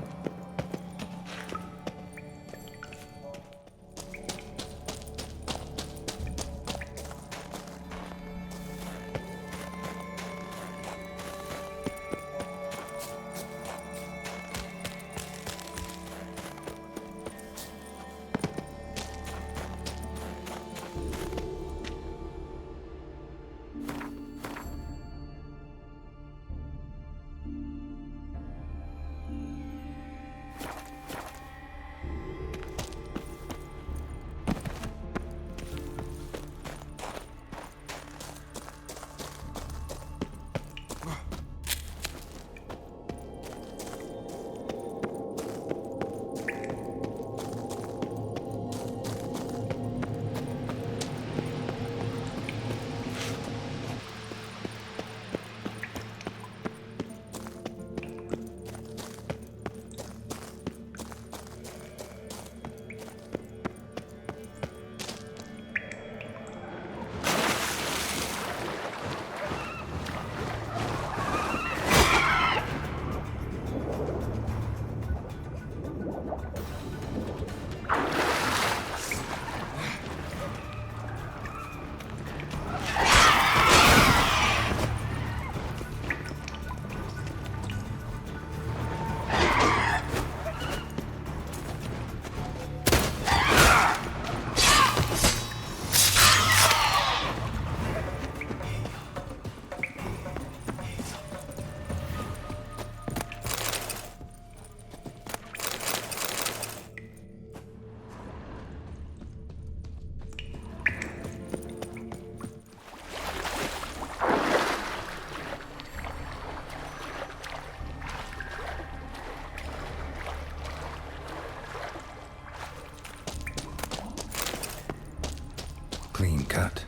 Clean cut.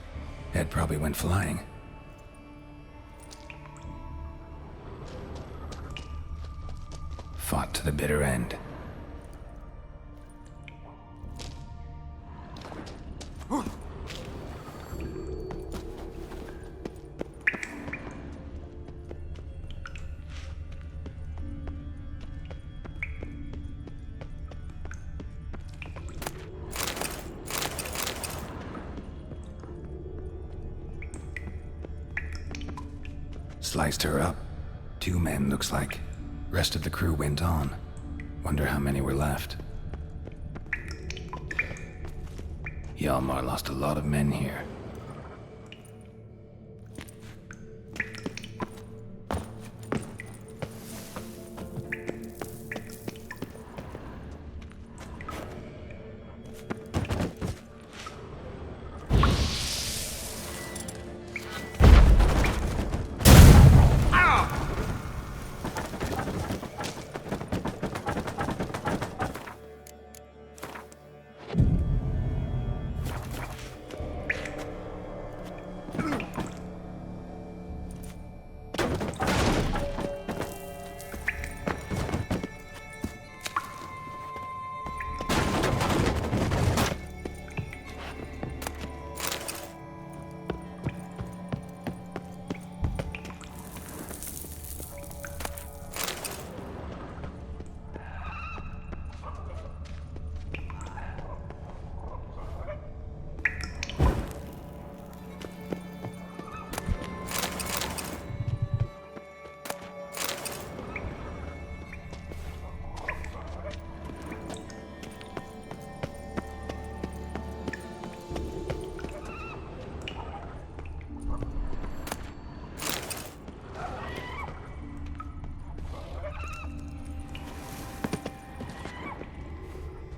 Ed probably went flying. Fought to the bitter end. Sliced her up. 2 men, looks like. Rest of the crew went on. Wonder how many were left. Hjalmar lost a lot of men here.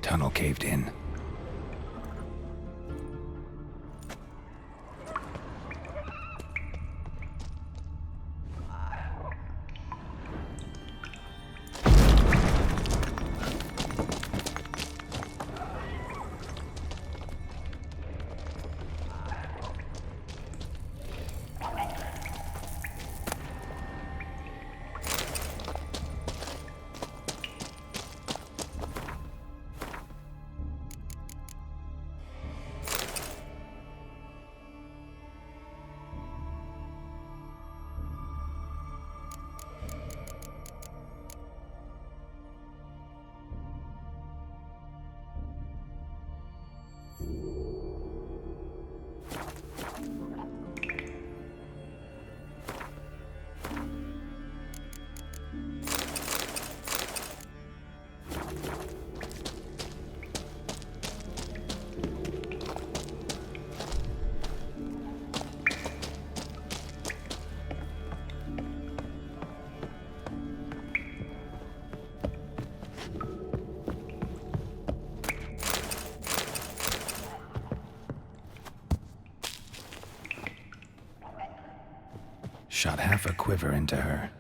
Tunnel caved in. Shot half a quiver into her.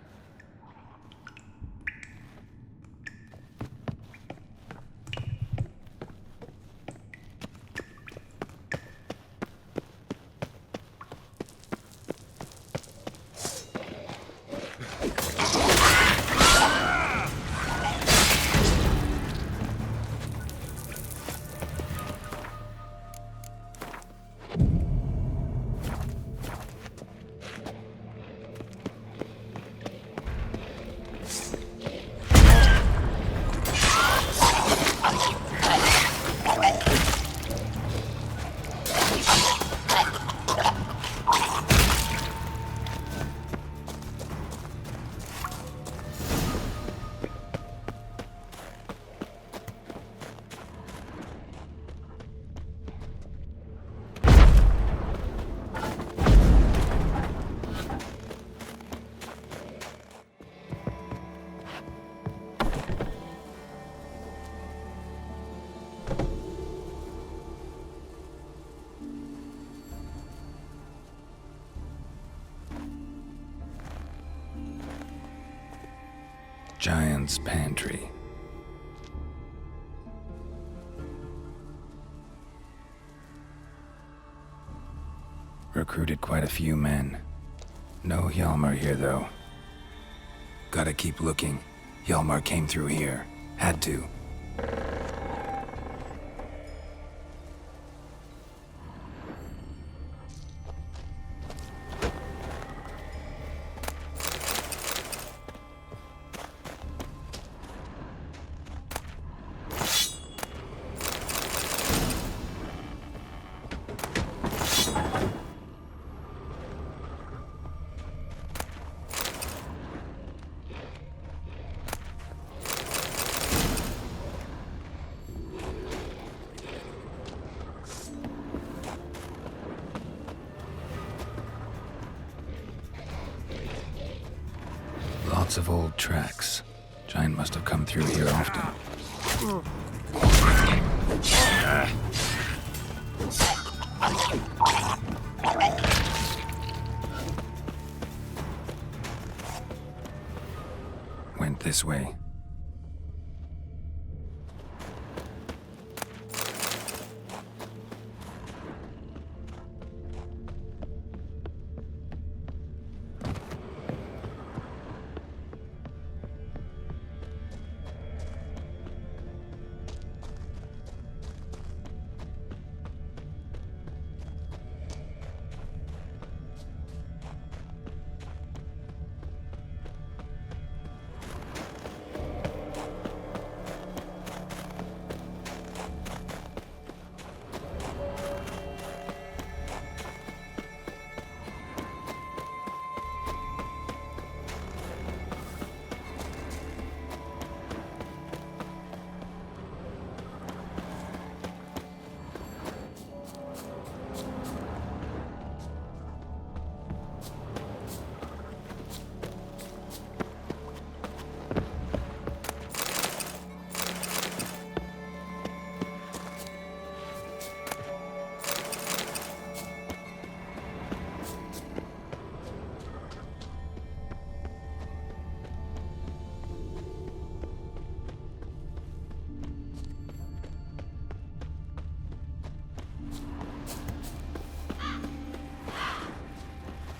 Giant's pantry. Recruited quite a few men. No Hjalmar here, though. Gotta keep looking. Hjalmar came through here. Had to. Lots of old tracks. Giant must have come through here often. Went this way.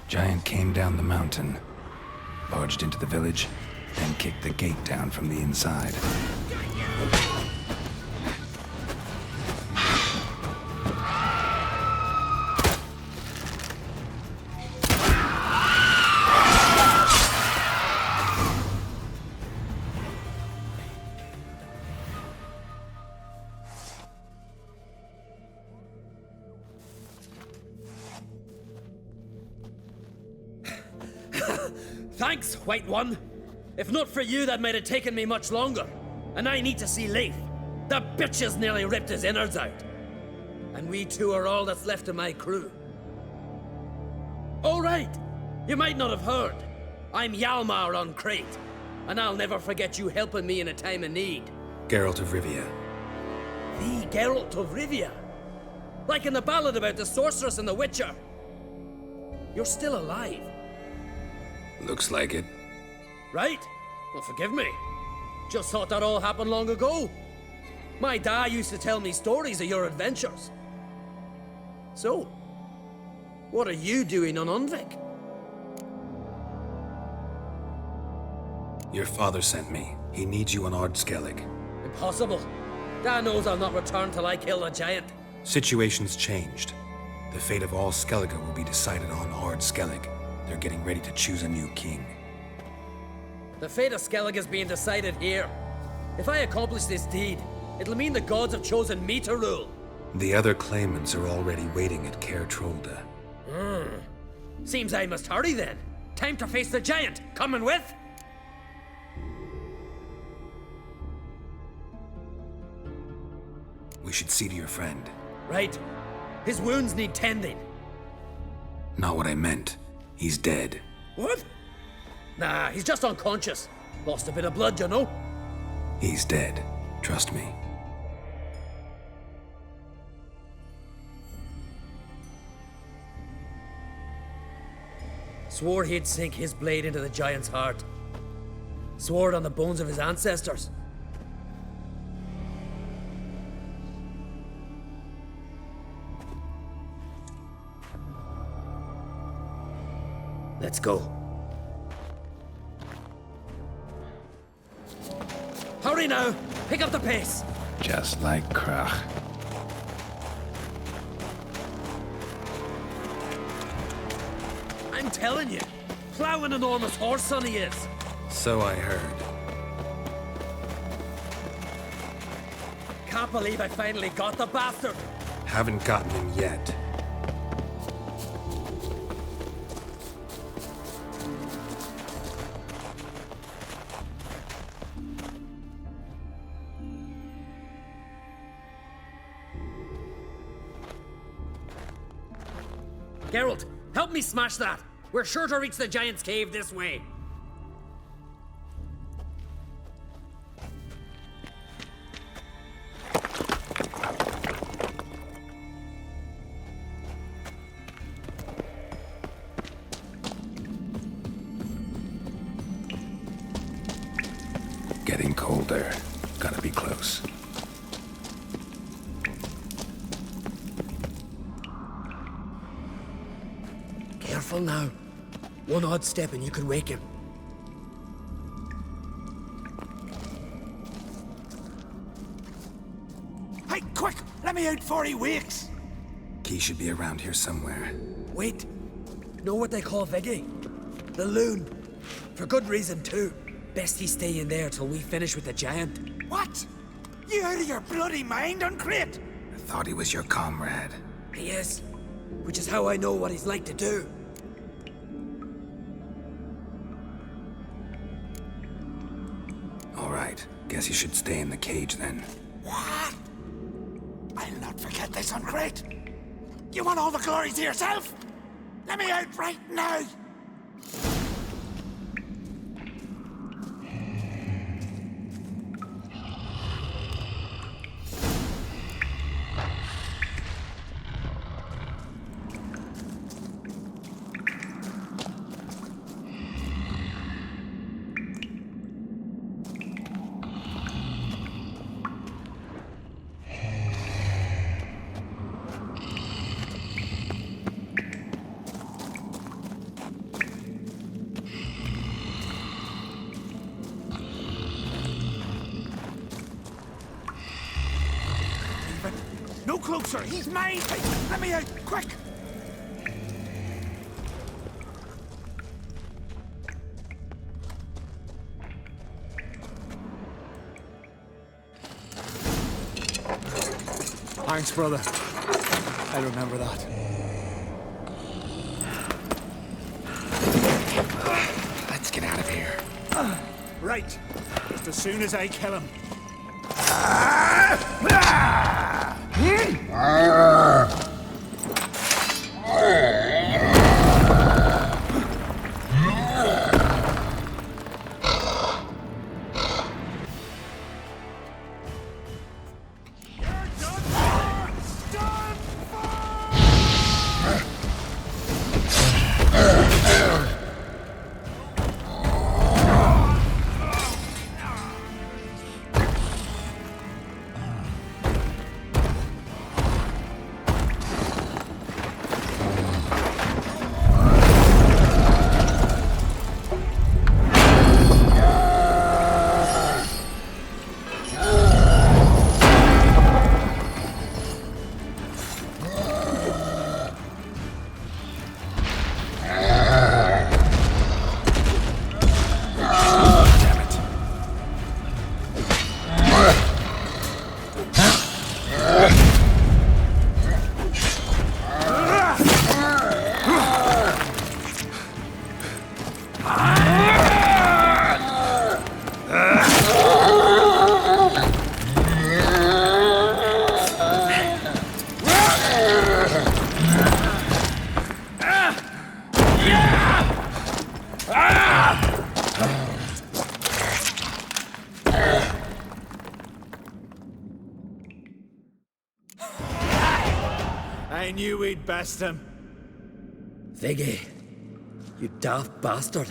Giant came down the mountain, barged into the village, then kicked the gate down from the inside. Thanks, White One. If not for you, that might have taken me much longer. And I need to see Leif. The bitch has nearly ripped his innards out. And we two are all that's left of my crew. All right. You might not have heard. I'm Hjalmar on Crete. And I'll never forget you helping me in a time of need. Geralt of Rivia. The Geralt of Rivia. Like in the ballad about the sorceress and the witcher. You're still alive. Looks like it. Right? Well, forgive me. Just thought that all happened long ago. My dad used to tell me stories of your adventures. So, what are you doing on Undvik? Your father sent me. He needs you on Ardskellig. Impossible. Dad knows I'll not return till I kill the giant. Situation's changed. The fate of all Skellige will be decided on Ardskellig. They're getting ready to choose a new king. The fate of Skellige is being decided here. If I accomplish this deed, it'll mean the gods have chosen me to rule. The other claimants are already waiting at Caer Trolde. Seems I must hurry then. Time to face the giant. Coming with? We should see to your friend. Right. His wounds need tending. Not what I meant. He's dead. What? Nah, he's just unconscious. Lost a bit of blood, you know? He's dead. Trust me. Swore he'd sink his blade into the giant's heart. Swore it on the bones of his ancestors. Let's go. Hurry now! Pick up the pace! Just like Krach. I'm telling you, plow an enormous horse son he is. So I heard. Can't believe I finally got the bastard. Haven't gotten him yet. Geralt, help me smash that! We're sure to reach the Giant's Cave this way. Getting colder. Gotta be close. Careful now. One odd step and you could wake him. Hey, quick! Let me out before he wakes! Key should be around here somewhere. Wait. Know what they call Veggie? The loon. For good reason, too. Best he stay in there till we finish with the giant. What? You out of your bloody mind, Uncrate? I thought he was your comrade. He is. Which is how I know what he's like to do. All right. Guess you should stay in the cage then. What? I'll not forget this, Uncrate. You want all the glory to yourself? Let me out right now! No closer! He's mine! Hey, let me out! Quick! Thanks, brother. I remember that. Let's get out of here. Right. Just as soon as I kill him. I knew we'd best him. Viggy, you daft bastard.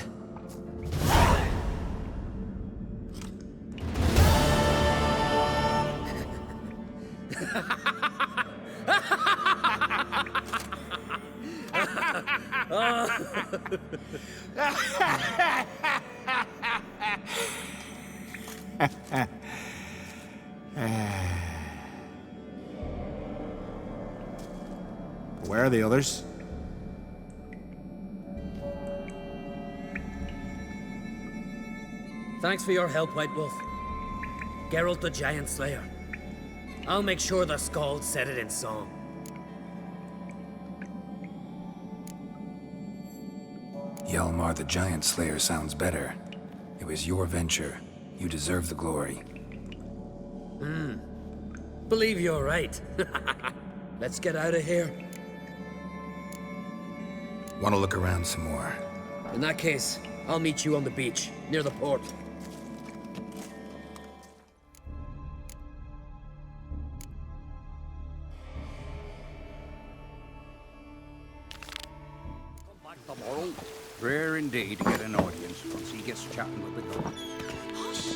Where are the others? Thanks for your help, White Wolf. Geralt the Giant Slayer. I'll make sure the Skald said it in song. Hjalmar the Giant Slayer sounds better. It was your venture. You deserve the glory. Believe you're right. Let's get out of here. Want to look around some more? In that case, I'll meet you on the beach, near the port. Tomorrow, rare indeed to get an audience once he gets chatting with the girl. Hush!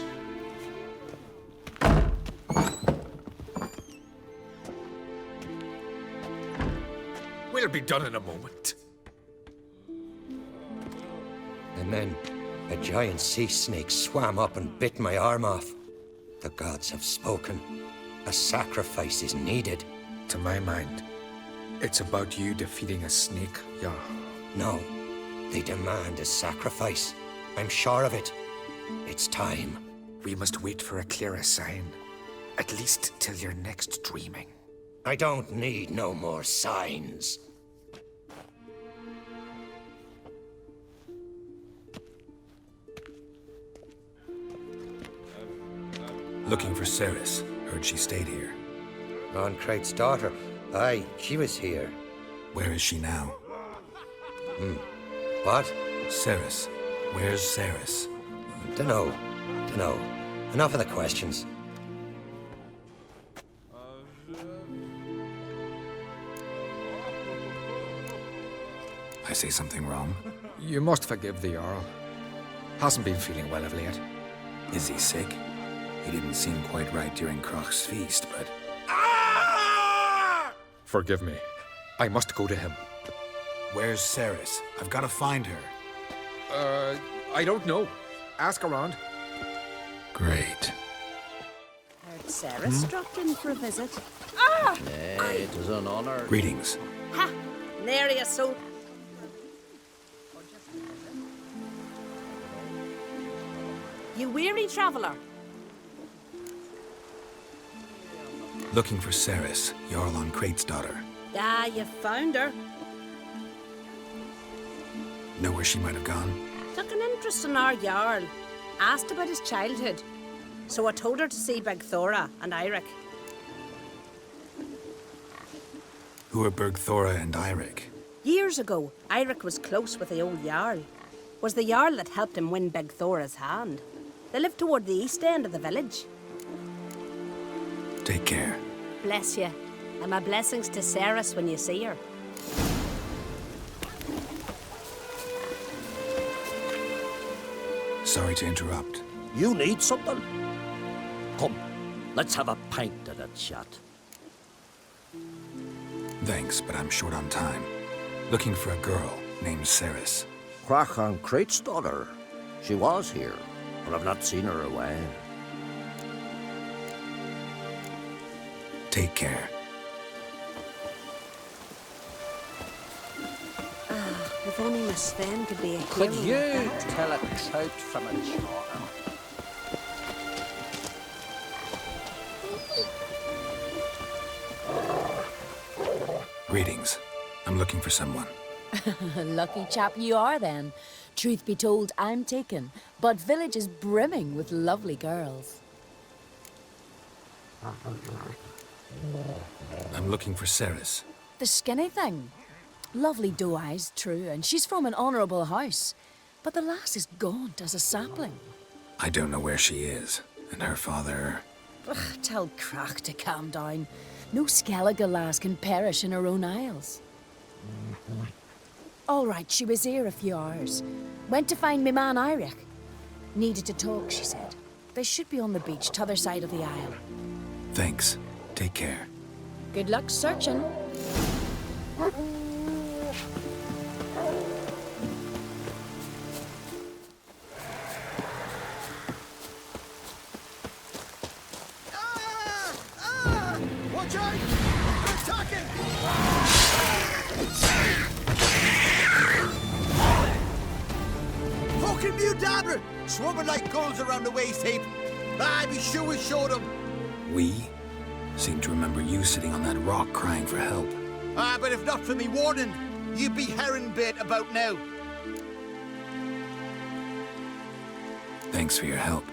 We'll be done in a moment. And then a giant sea snake swam up and bit my arm off. The gods have spoken. A sacrifice is needed. To my mind, it's about you defeating a snake, yeah. No, they demand a sacrifice. I'm sure of it. It's time. We must wait for a clearer sign. At least till your next dreaming. I don't need no more signs. Looking for Ceres. Heard she stayed here. Ron Crate's daughter. Aye, she was here. Where is she now? What? Ceres. Where's Ceres? Dunno. Enough of the questions. I say something wrong? You must forgive the Jarl. Hasn't been feeling well of late. Is he sick? He didn't seem quite right during Kroch's feast, but... Forgive me. I must go to him. Where's Ceres? I've got to find her. I don't know. Ask around. Great. Heard Ceres dropped in for a visit. It is an honor. Greetings. Ha! Nary a soul. You weary traveller. Looking for Ceres, Jarl on Crate's daughter. Ah, you found her. Know where she might have gone? Took an interest in our Jarl. Asked about his childhood. So I told her to see Bergthora and Eirik. Who are Bergthora and Eirik? Years ago, Eirik was close with the old Jarl. Was the Jarl that helped him win Bergthora's hand. They lived toward the east end of the village. Take care. Bless you. And my blessings to Ceres when you see her. Sorry to interrupt. You need something? Come, let's have a pint and a chat. Thanks, but I'm short on time. Looking for a girl named Ceres. Kroch on Crate's daughter. She was here, but I've not seen her away. Take care. If only Miss Sven could be a hero. Could you like that. tell a trout from a charm? Greetings. I'm looking for someone. Lucky chap you are then. Truth be told, I'm taken, but village is brimming with lovely girls. I'm looking for Ceres. The skinny thing. Lovely doe eyes, true, and she's from an honourable house. But the lass is gaunt as a sapling. I don't know where she is, and her father... Ugh, tell Kroch to calm down. No Skellige lass can perish in her own isles. All right, she was here a few hours. Went to find me man Eirik. Needed to talk, she said. They should be on the beach, t'other side of the isle. Thanks. Take care. Good luck searching. Scabber! Swarming like gulls around the waist heap. Ah, be sure we showed them. We? Seem to remember you sitting on that rock crying for help. Ah, but if not for me warning, you'd be herring bait about now. Thanks for your help.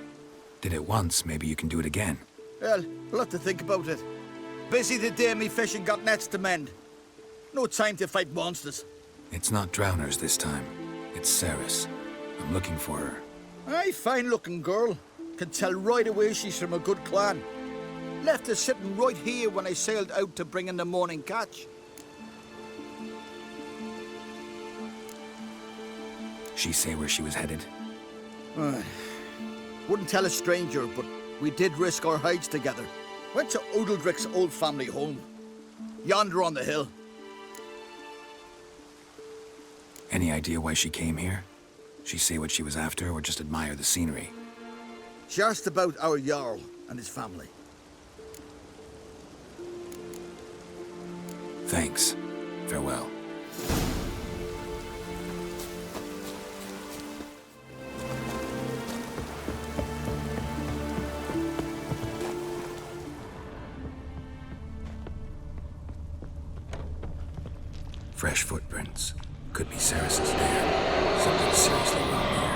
Did it once, maybe you can do it again. Well, we'll have to think about it. Busy the day me fishing got nets to mend. No time to fight monsters. It's not drowners this time. It's Ceres. I'm looking for her. Aye, fine-looking girl. Can tell right away she's from a good clan. Left her sitting right here when I sailed out to bring in the morning catch. She say where she was headed? Wouldn't tell a stranger, but we did risk our hides together. Went to Udaldric's old family home. Yonder on the hill. Any idea why she came here? She say what she was after, or just admire the scenery? She asked about our Jarl and his family. Thanks. Farewell. Fresh footprints. Could be Ceres' dad. Something seriously wrong here.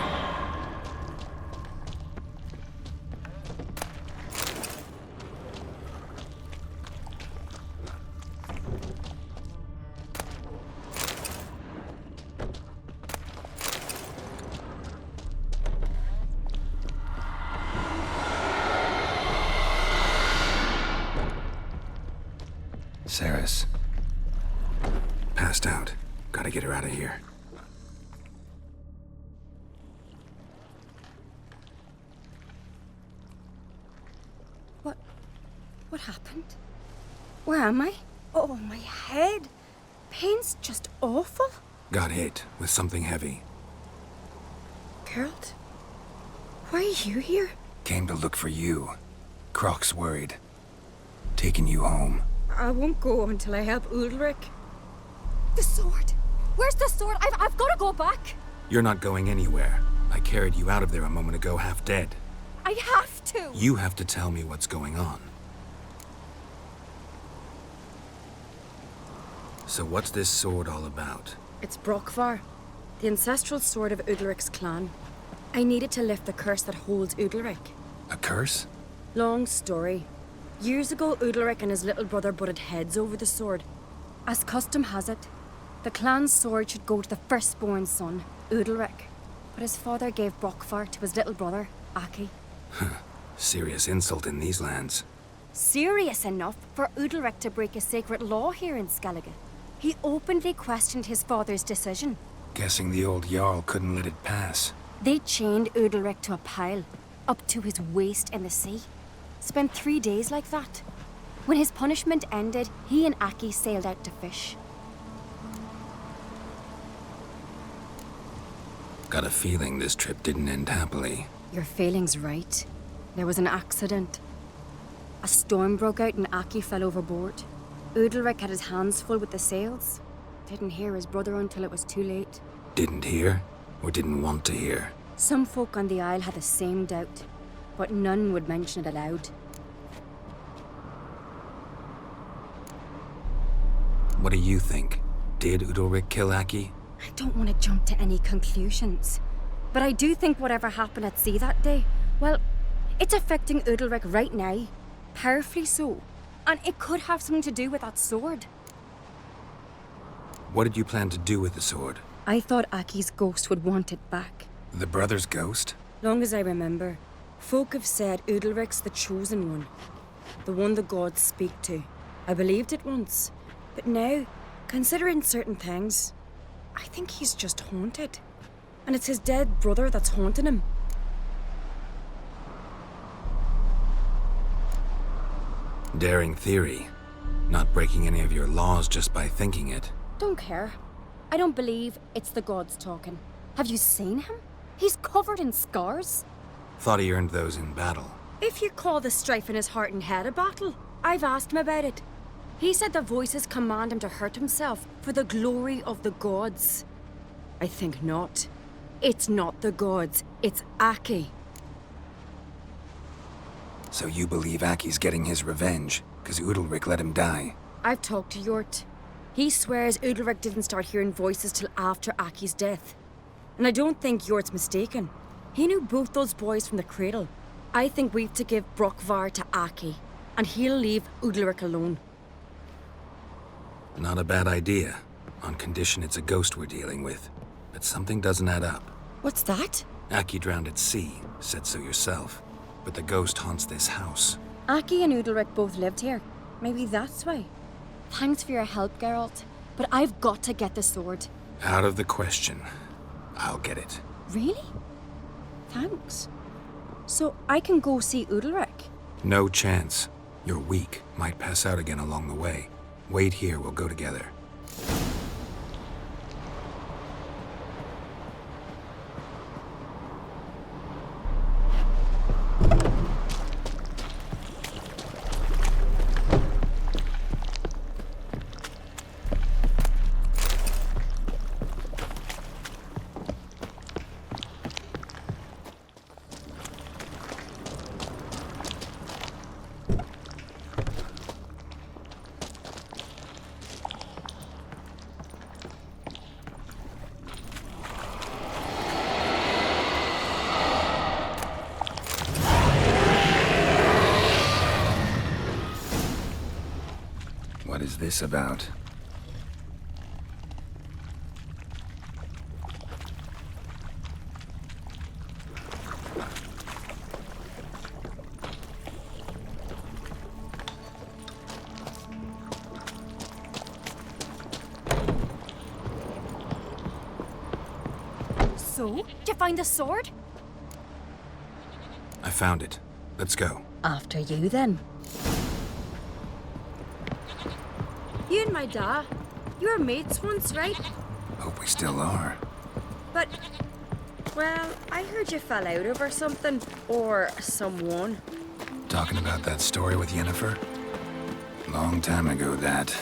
Ceres. Passed out. Gotta get her out of here. What happened? Where am I? Oh, my head. Pain's just awful. Got hit with something heavy. Geralt? Why are you here? Came to look for you. Croc's worried. Taking you home. I won't go until I help Udalric. The sword! Where's the sword? I've got to go back! You're not going anywhere. I carried you out of there a moment ago half dead. I have to! You have to tell me what's going on. So what's this sword all about? It's Brokvar, the ancestral sword of Udalric's clan. I needed to lift the curse that holds Udalric. A curse? Long story. Years ago, Udalric and his little brother butted heads over the sword. As custom has it, the clan's sword should go to the firstborn son, Udalric. But his father gave Brokvar to his little brother, Aki. Serious insult in these lands. Serious enough for Udalric to break a sacred law here in Skellige. He openly questioned his father's decision. Guessing the old Jarl couldn't let it pass. They chained Udalric to a pile, up to his waist in the sea. Spent 3 days like that. When his punishment ended, he and Aki sailed out to fish. Got a feeling this trip didn't end happily. Your feeling's right. There was an accident. A storm broke out and Aki fell overboard. Udalric had his hands full with the sails. Didn't hear his brother until it was too late. Didn't hear? Or didn't want to hear? Some folk on the Isle had the same doubt, but none would mention it aloud. What do you think? Did Udalric kill Aki? I don't want to jump to any conclusions, but I do think whatever happened at sea that day, well, it's affecting Udalric right now. Powerfully so. And it could have something to do with that sword. What did you plan to do with the sword? I thought Aki's ghost would want it back. The brother's ghost? Long as I remember, folk have said Udalric's the chosen one. The one the gods speak to. I believed it once. But now, considering certain things, I think he's just haunted. And it's his dead brother that's haunting him. Daring theory. Not breaking any of your laws just by thinking it. Don't care. I don't believe it's the gods talking. Have you seen him? He's covered in scars. Thought he earned those in battle. If you call the strife in his heart and head a battle, I've asked him about it. He said the voices command him to hurt himself for the glory of the gods. I think not. It's not the gods, it's Aki. So you believe Aki's getting his revenge, because Udalric let him die? I've talked to Yort. He swears Udalric didn't start hearing voices till after Aki's death. And I don't think Yort's mistaken. He knew both those boys from the cradle. I think we've to give Brokvar to Aki, and he'll leave Udalric alone. Not a bad idea, on condition it's a ghost we're dealing with. But something doesn't add up. What's that? Aki drowned at sea, said so yourself. But the ghost haunts this house. Aki and Udalric both lived here. Maybe that's why. Thanks for your help, Geralt. But I've got to get the sword. Out of the question. I'll get it. Really? Thanks. So I can go see Udalric? No chance. You're weak. Might pass out again along the way. Wait here, we'll go together. What is this about? So, did you find the sword? I found it. Let's go. After you, then. You and my da, you were mates once, right? Hope we still are. But, well, I heard you fell out over something. Or someone. Talking about that story with Yennefer? Long time ago, that.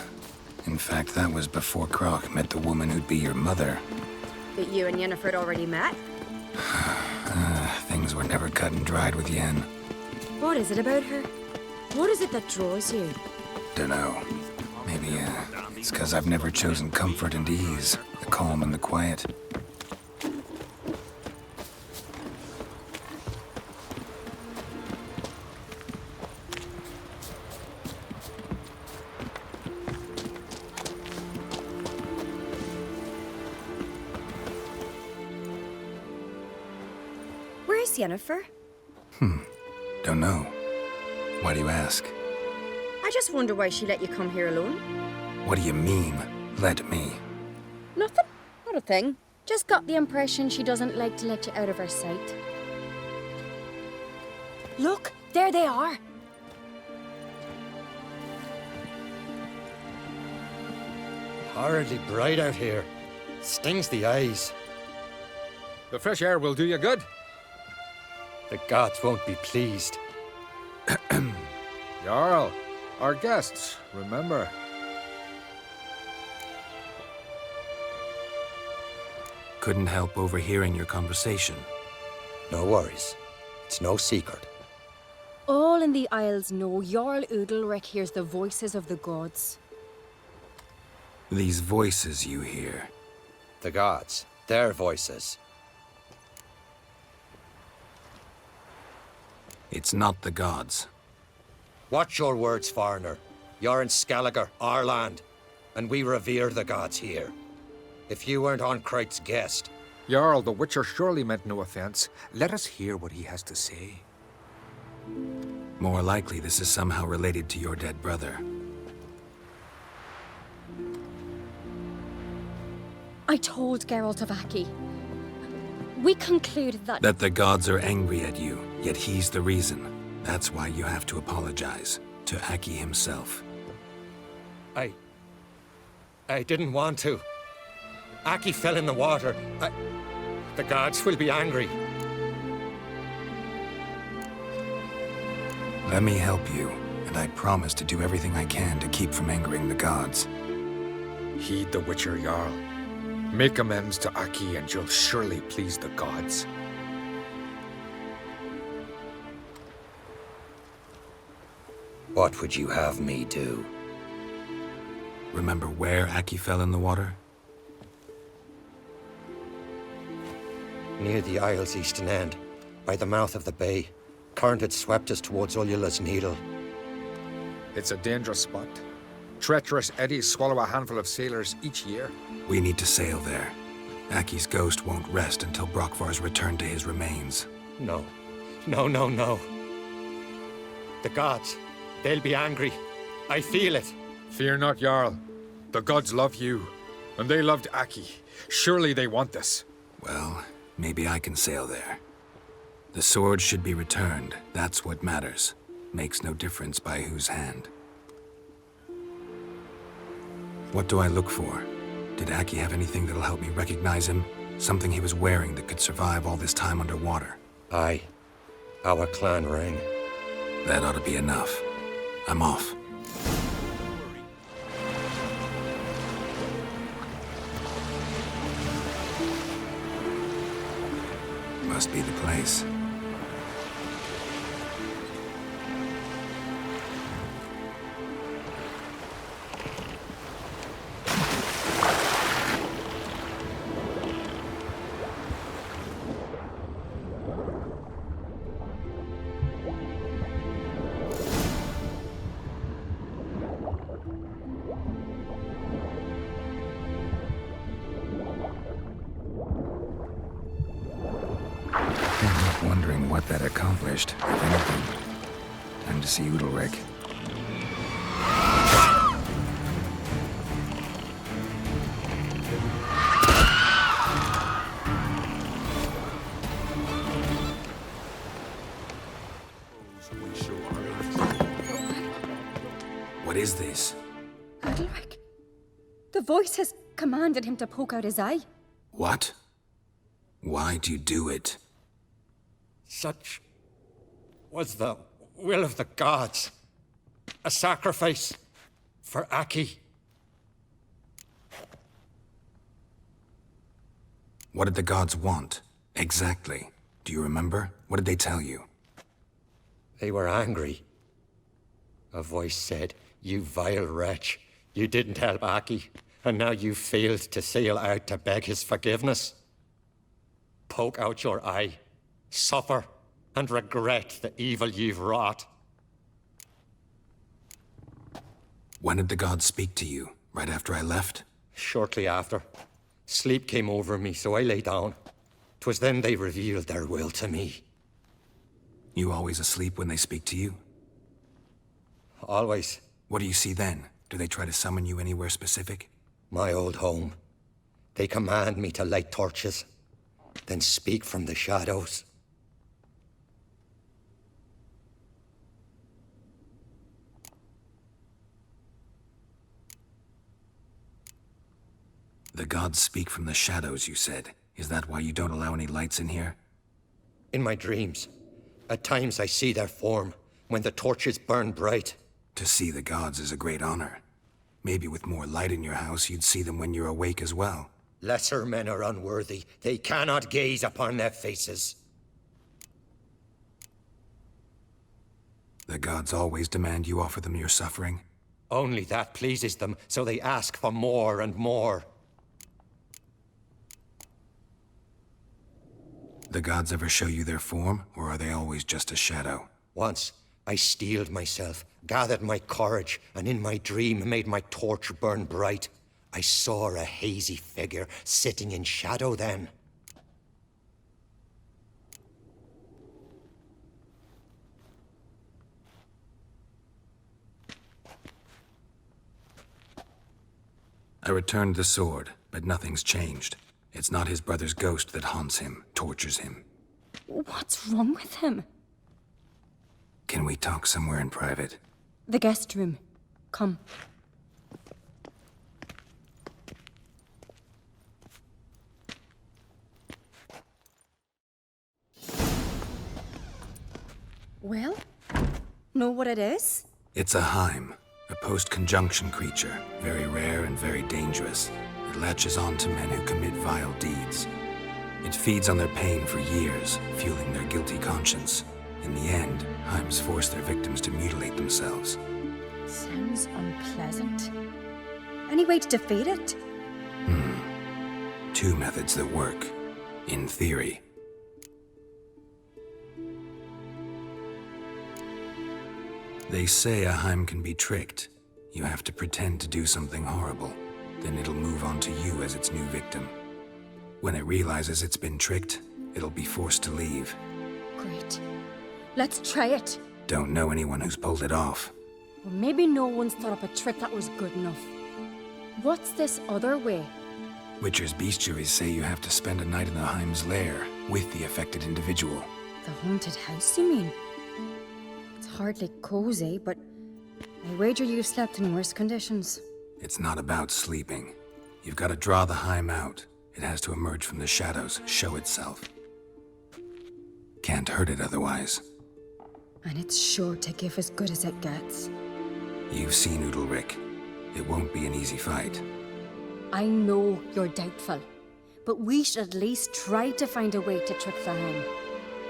In fact, that was before Croc met the woman who'd be your mother. That you and Yennefer had already met? Things were never cut and dried with Yen. What is it about her? What is it that draws you? Dunno. Maybe, it's 'cause I've never chosen comfort and ease, the calm and the quiet. Where's Yennefer? Don't know. Why do you ask? I just wonder why she let you come here alone. What do you mean, let me? Nothing. Not a thing. Just got the impression she doesn't like to let you out of her sight. Look, there they are. Horridly bright out here. Stings the eyes. The fresh air will do you good. The gods won't be pleased. Jarl, our guests, remember. Couldn't help overhearing your conversation. No worries. It's no secret. All in the Isles know Jarl Udalric hears the voices of the gods. These voices you hear. The gods. Their voices. It's not the gods. Watch your words, foreigner. You're in Skelliger, our land, and we revere the gods here. If you weren't on Kright's guest... Jarl, the Witcher surely meant no offense. Let us hear what he has to say. More likely this is somehow related to your dead brother. I told Geralt of Aki. We concluded that... That the gods are angry at you, yet he's the reason. That's why you have to apologize. To Aki himself. I didn't want to. Aki fell in the water. The gods will be angry. Let me help you, and I promise to do everything I can to keep from angering the gods. Heed the Witcher, Jarl. Make amends to Aki and you'll surely please the gods. What would you have me do? Remember where Aki fell in the water? Near the isle's eastern end, by the mouth of the bay. Current had swept us towards Ullula's Needle. It's a dangerous spot. Treacherous eddies swallow a handful of sailors each year. We need to sail there. Aki's ghost won't rest until Brokvar's returned to his remains. No. No. The gods, they'll be angry. I feel it. Fear not, Jarl. The gods love you, and they loved Aki. Surely they want this. Well, maybe I can sail there. The sword should be returned. That's what matters. Makes no difference by whose hand. What do I look for? Did Aki have anything that'll help me recognize him? Something he was wearing that could survive all this time underwater? Aye. Our clan ring. That ought to be enough. I'm off. Must be the place. Wondering what that accomplished, if anything. Time to see Udalric. What is this? Udalric. The voice has commanded him to poke out his eye. What? Why'd you do it? Such was the will of the gods. A sacrifice for Aki. What did the gods want? Exactly. Do you remember? What did they tell you? They were angry. A voice said, "You vile wretch. You didn't help Aki, and now you failed to sail out to beg his forgiveness. Poke out your eye. Suffer and regret the evil you've wrought." When did the gods speak to you? Right after I left? Shortly after. Sleep came over me, so I lay down. 'Twas then they revealed their will to me. You always asleep when they speak to you? Always. What do you see then? Do they try to summon you anywhere specific? My old home. They command me to light torches, then speak from the shadows. The gods speak from the shadows, you said. Is that why you don't allow any lights in here? In my dreams. At times I see their form, when the torches burn bright. To see the gods is a great honor. Maybe with more light in your house, you'd see them when you're awake as well. Lesser men are unworthy. They cannot gaze upon their faces. The gods always demand you offer them your suffering? Only that pleases them, so they ask for more and more. The gods ever show you their form, or are they always just a shadow? Once, I steeled myself, gathered my courage, and in my dream made my torch burn bright. I saw a hazy figure sitting in shadow then. I returned the sword, but nothing's changed. It's not his brother's ghost that haunts him, tortures him. What's wrong with him? Can we talk somewhere in private? The guest room. Come. Well, know what it is? It's a Heim, a post-conjunction creature, very rare and very dangerous. It latches on to men who commit vile deeds. It feeds on their pain for years, fueling their guilty conscience. In the end, Heims force their victims to mutilate themselves. Sounds unpleasant. Any way to defeat it? Two methods that work, in theory. They say a Heim can be tricked. You have to pretend to do something horrible. Then it'll move on to you as its new victim. When it realizes it's been tricked, it'll be forced to leave. Great. Let's try it. Don't know anyone who's pulled it off. Well, maybe no one's thought up a trick that was good enough. What's this other way? Witcher's bestiaries say you have to spend a night in the Heim's lair with the affected individual. The haunted house, you mean? It's hardly cozy, but I wager you've slept in worse conditions. It's not about sleeping. You've got to draw the Heim out. It has to emerge from the shadows, show itself. Can't hurt it otherwise. And it's sure to give as good as it gets. You've seen Udalric. It won't be an easy fight. I know you're doubtful, but we should at least try to find a way to trick the Heim.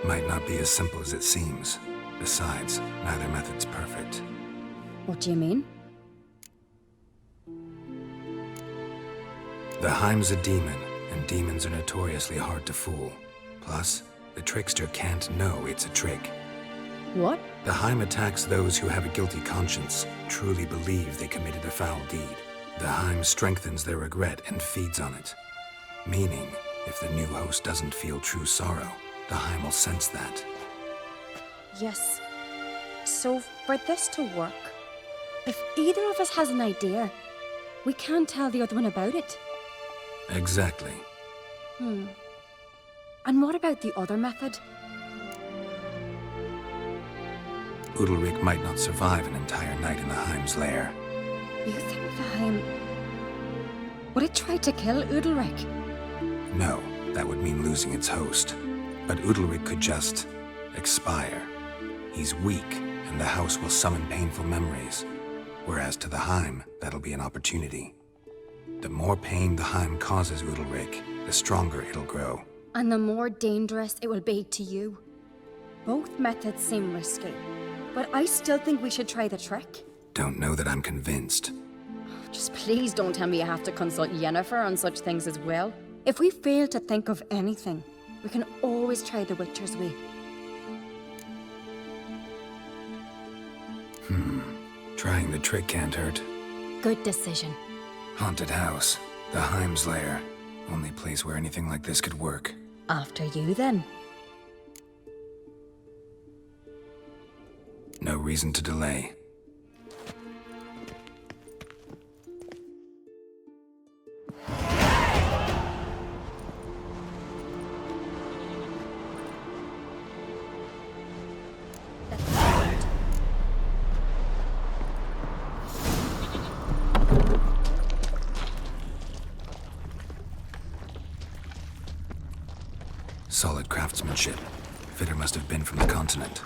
Might not be as simple as it seems. Besides, neither method's perfect. What do you mean? The Heim's a demon, and demons are notoriously hard to fool. Plus, the trickster can't know it's a trick. What? The Heim attacks those who have a guilty conscience, truly believe they committed a foul deed. The Heim strengthens their regret and feeds on it. Meaning, if the new host doesn't feel true sorrow, the Heim will sense that. Yes. So, for this to work, if either of us has an idea, we can't tell the other one about it. Exactly. And what about the other method? Udalric might not survive an entire night in the Heim's lair. You think the Heim... Would it try to kill Udalric? No, that would mean losing its host. But Udalric could just... expire. He's weak, and the house will summon painful memories. Whereas to the Heim, that'll be an opportunity. The more pain the Heim causes Udalric, the stronger it'll grow. And the more dangerous it will be to you. Both methods seem risky, but I still think we should try the trick. Don't know that I'm convinced. Just please don't tell me you have to consult Yennefer on such things as well. If we fail to think of anything, we can always try the Witcher's way. Trying the trick can't hurt. Good decision. Haunted house. The Heim's lair. Only place where anything like this could work. After you, then. No reason to delay. Solid craftsmanship. Fitter must have been from the continent.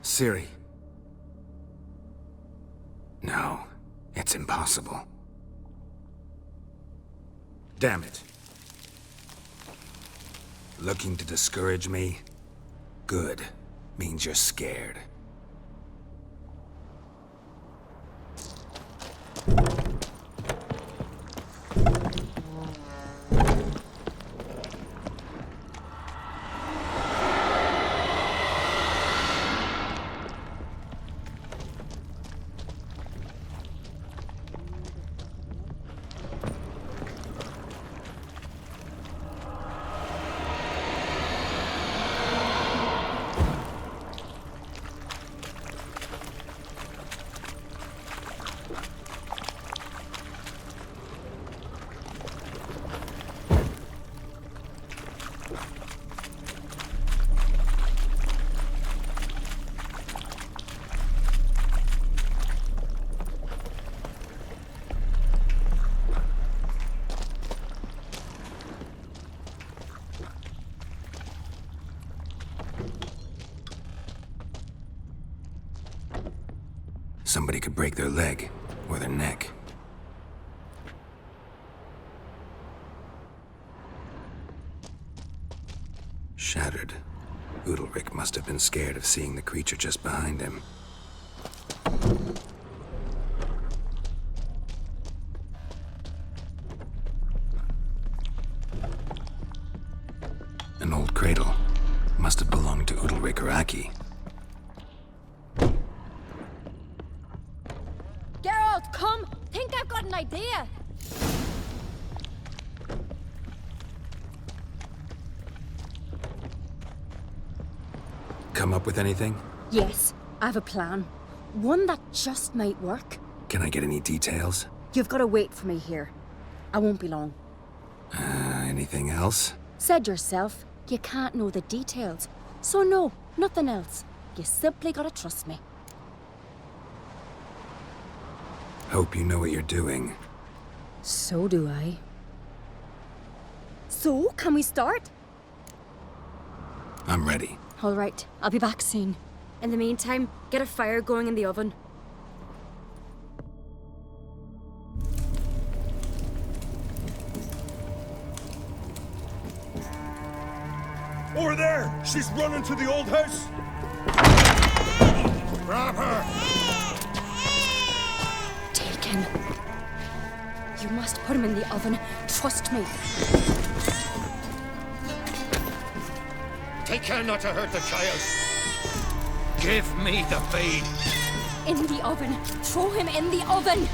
Ciri. No, it's impossible. Damn it. Looking to discourage me? Good. Means you're scared. could break their leg or their neck. Shattered. Udalric must have been scared of seeing the creature just behind him. An old cradle. Must have belonged to Udalric or Aki. Geralt, come! Think I've got an idea! Come up with anything? Yes, I have a plan. One that just might work. Can I get any details? You've got to wait for me here. I won't be long. Anything else? Said yourself, you can't know the details. So no, nothing else. You simply gotta trust me. Hope you know what you're doing. So do I. So, can we start? I'm ready. All right, I'll be back soon. In the meantime, get a fire going in the oven. Over there! She's running to the old house! Grab her! Taken. You must put him in the oven. Trust me. Take care not to hurt the child. Give me the feed. In the oven. Throw him in the oven.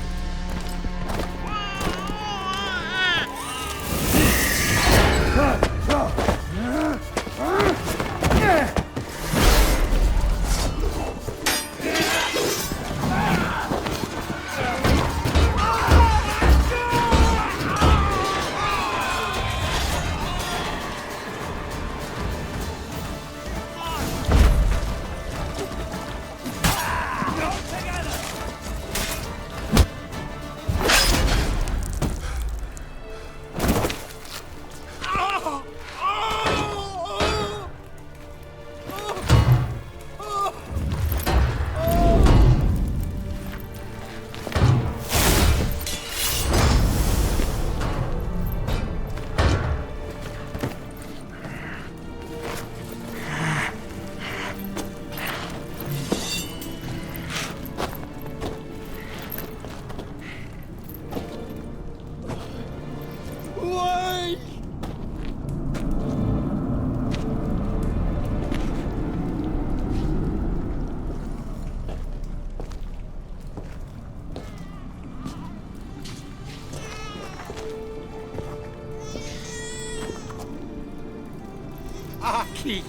Aki!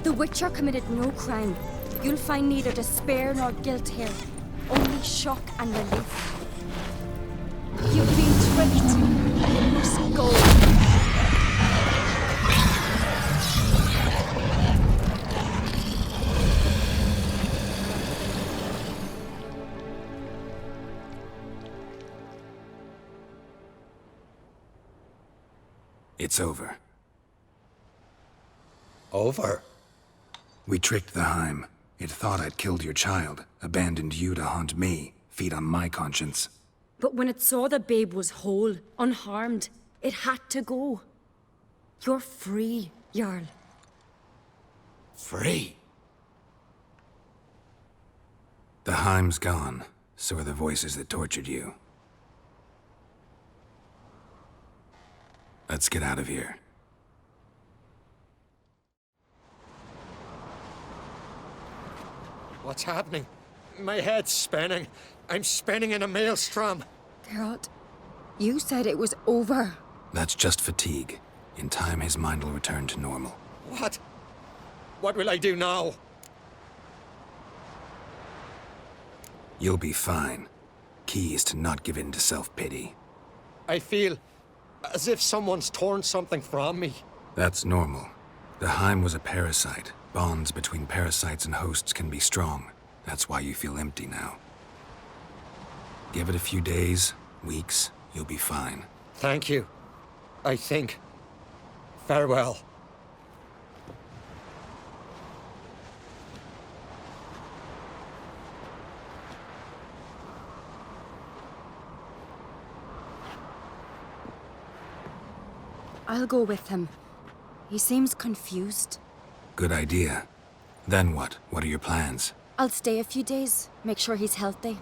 The Witcher committed no crime. You'll find neither despair nor guilt here. Only shock and relief. You've been tricked. You must go. It's over. Over? We tricked the Heim. It thought I'd killed your child, abandoned you to haunt me, feed on my conscience. But when it saw the babe was whole, unharmed, it had to go. You're free, Jarl. Free? The Heim's gone, so are the voices that tortured you. Let's get out of here. What's happening? My head's spinning. I'm spinning in a maelstrom. Geralt, you said it was over. That's just fatigue. In time, his mind will return to normal. What? What will I do now? You'll be fine. Key is to not give in to self-pity. I feel as if someone's torn something from me. That's normal. The Heim was a parasite. Bonds between parasites and hosts can be strong. That's why you feel empty now. Give it a few days, weeks, you'll be fine. Thank you. I think. Farewell. I'll go with him. He seems confused. Good idea. Then what? What are your plans? I'll stay a few days, make sure he's healthy.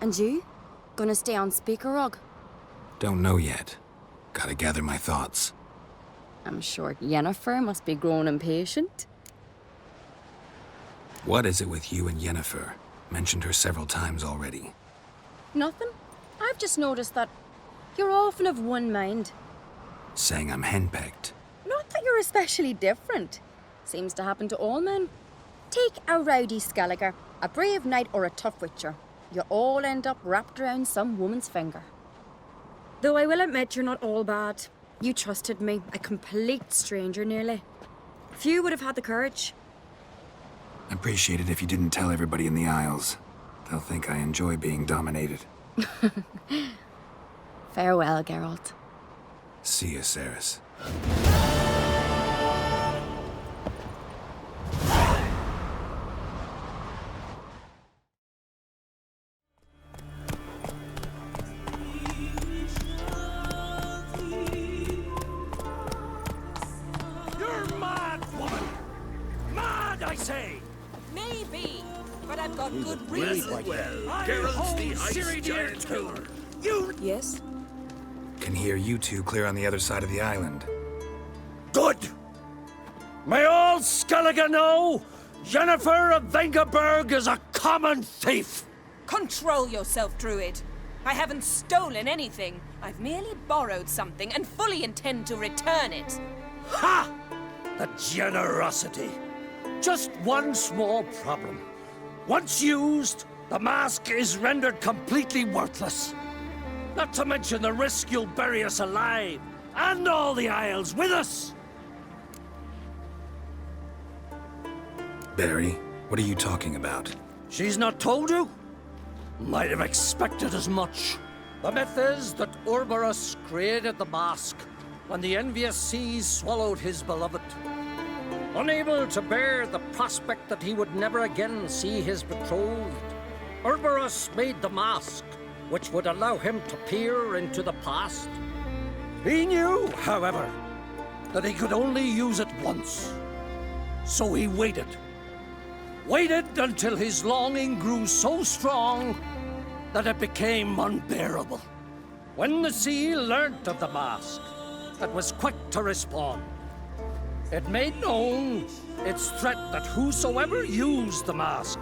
And you? Gonna stay on Speaker Rog? Don't know yet. Gotta gather my thoughts. I'm sure Yennefer must be growing impatient. What is it with you and Yennefer? Mentioned her several times already. Nothing. I've just noticed that you're often of one mind. Saying I'm henpecked. Not that you're especially different. Seems to happen to all men. Take a rowdy Skelliger, a brave knight or a tough witcher. You all end up wrapped around some woman's finger. Though I will admit you're not all bad. You trusted me, a complete stranger nearly. Few would have had the courage. I'd appreciate it if you didn't tell everybody in the Isles. They'll think I enjoy being dominated. Farewell, Geralt. See you, Ceres. You're mad, woman! Mad, I say! Maybe, but I've got good really reason. Geralt the Ciri dear too. You... Yes? Can hear you two clear on the other side of the island. Good! May all Skellige know, Yennefer of Vengerberg is a common thief! Control yourself, Druid. I haven't stolen anything. I've merely borrowed something and fully intend to return it. Ha! The generosity. Just one small problem. Once used, the mask is rendered completely worthless. Not to mention the risk you'll bury us alive, and all the Isles with us! Barry, what are you talking about? She's not told you? Might have expected as much. The myth is that Ouroboros created the mask when the envious seas swallowed his beloved. Unable to bear the prospect that he would never again see his betrothed, Ouroboros made the mask, which would allow him to peer into the past. He knew, however, that he could only use it once. So he waited. Waited until his longing grew so strong that it became unbearable. When the sea learnt of the mask, it was quick to respond. It made known its threat that whosoever used the mask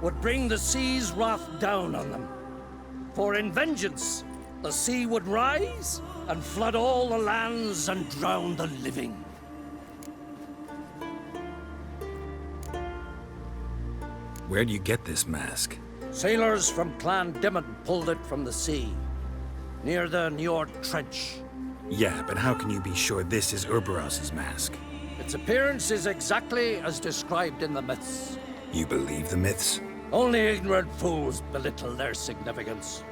would bring the sea's wrath down on them. For in vengeance, the sea would rise and flood all the lands and drown the living. Where'd you get this mask? Sailors from Clan Dimon pulled it from the sea, near the Njord Trench. Yeah, but how can you be sure this is Ouroboros' mask? Its appearance is exactly as described in the myths. You believe the myths? Only ignorant fools belittle their significance.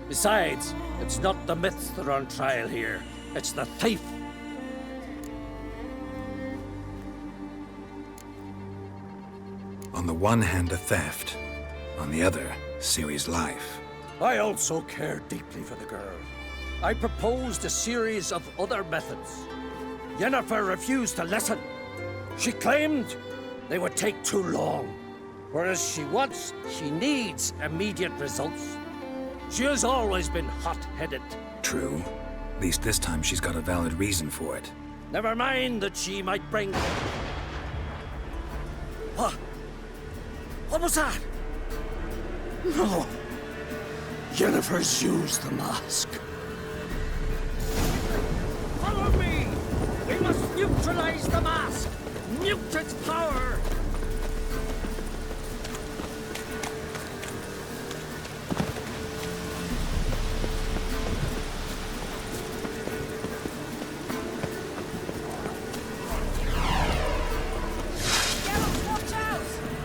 Besides, it's not the myths that are on trial here. It's the thief. On the one hand, a theft. On the other, Ciri's life. I also care deeply for the girl. I proposed a series of other methods. Yennefer refused to listen. She claimed they would take too long. Whereas she needs immediate results. She has always been hot-headed. True. At least this time she's got a valid reason for it. Never mind that she might bring... What? What was that? No. Yennefer's used the mask. Follow me! We must neutralize the mask! Mute its power!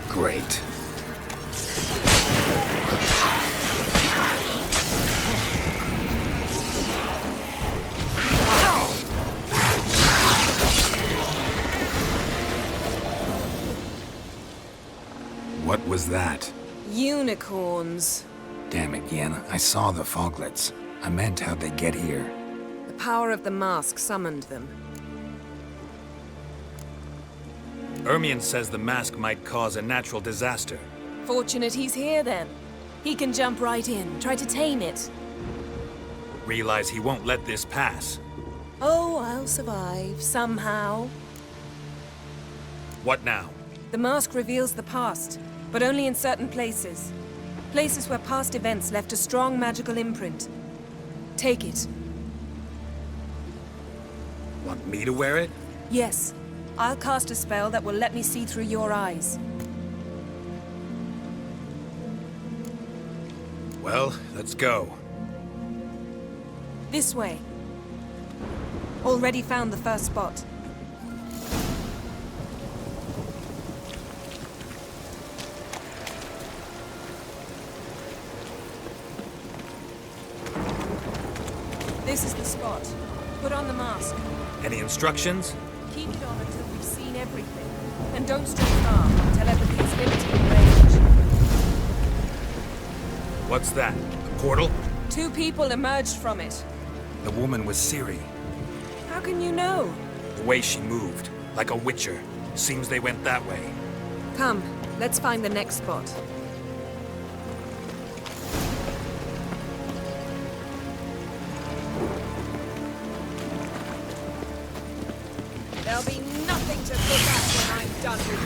Great. What was that? Unicorns. Damn it, Yen. I saw the foglets. I meant how'd they get here? The power of the mask summoned them. Ermion says the mask might cause a natural disaster. Fortunate he's here, then. He can jump right in, try to tame it. Realize he won't let this pass. Oh, I'll survive, somehow. What now? The mask reveals the past, but only in certain places. Places where past events left a strong magical imprint. Take it. Want me to wear it? Yes. I'll cast a spell that will let me see through your eyes. Well, let's go. This way. Already found the first spot. This is the spot. Put on the mask. Any instructions? Keep it on until we've seen everything. And don't stray far until everything is limited in range. What's that? A portal? 2 people emerged from it. The woman was Ciri. How can you know? The way she moved, like a witcher. Seems they went that way. Come, let's find the next spot. There'll be nothing to look at when I'm done with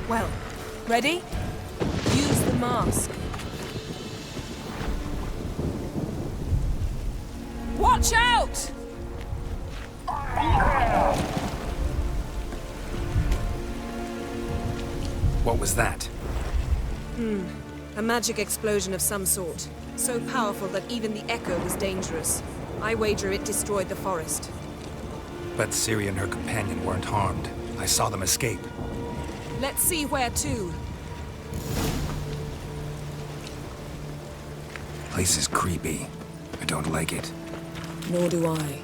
you. Well, ready? Use the mask. Watch out! What was that? A magic explosion of some sort. So powerful that even the echo was dangerous. I wager it destroyed the forest. But Ciri and her companion weren't harmed. I saw them escape. Let's see where to. Place is creepy. I don't like it. Nor do I.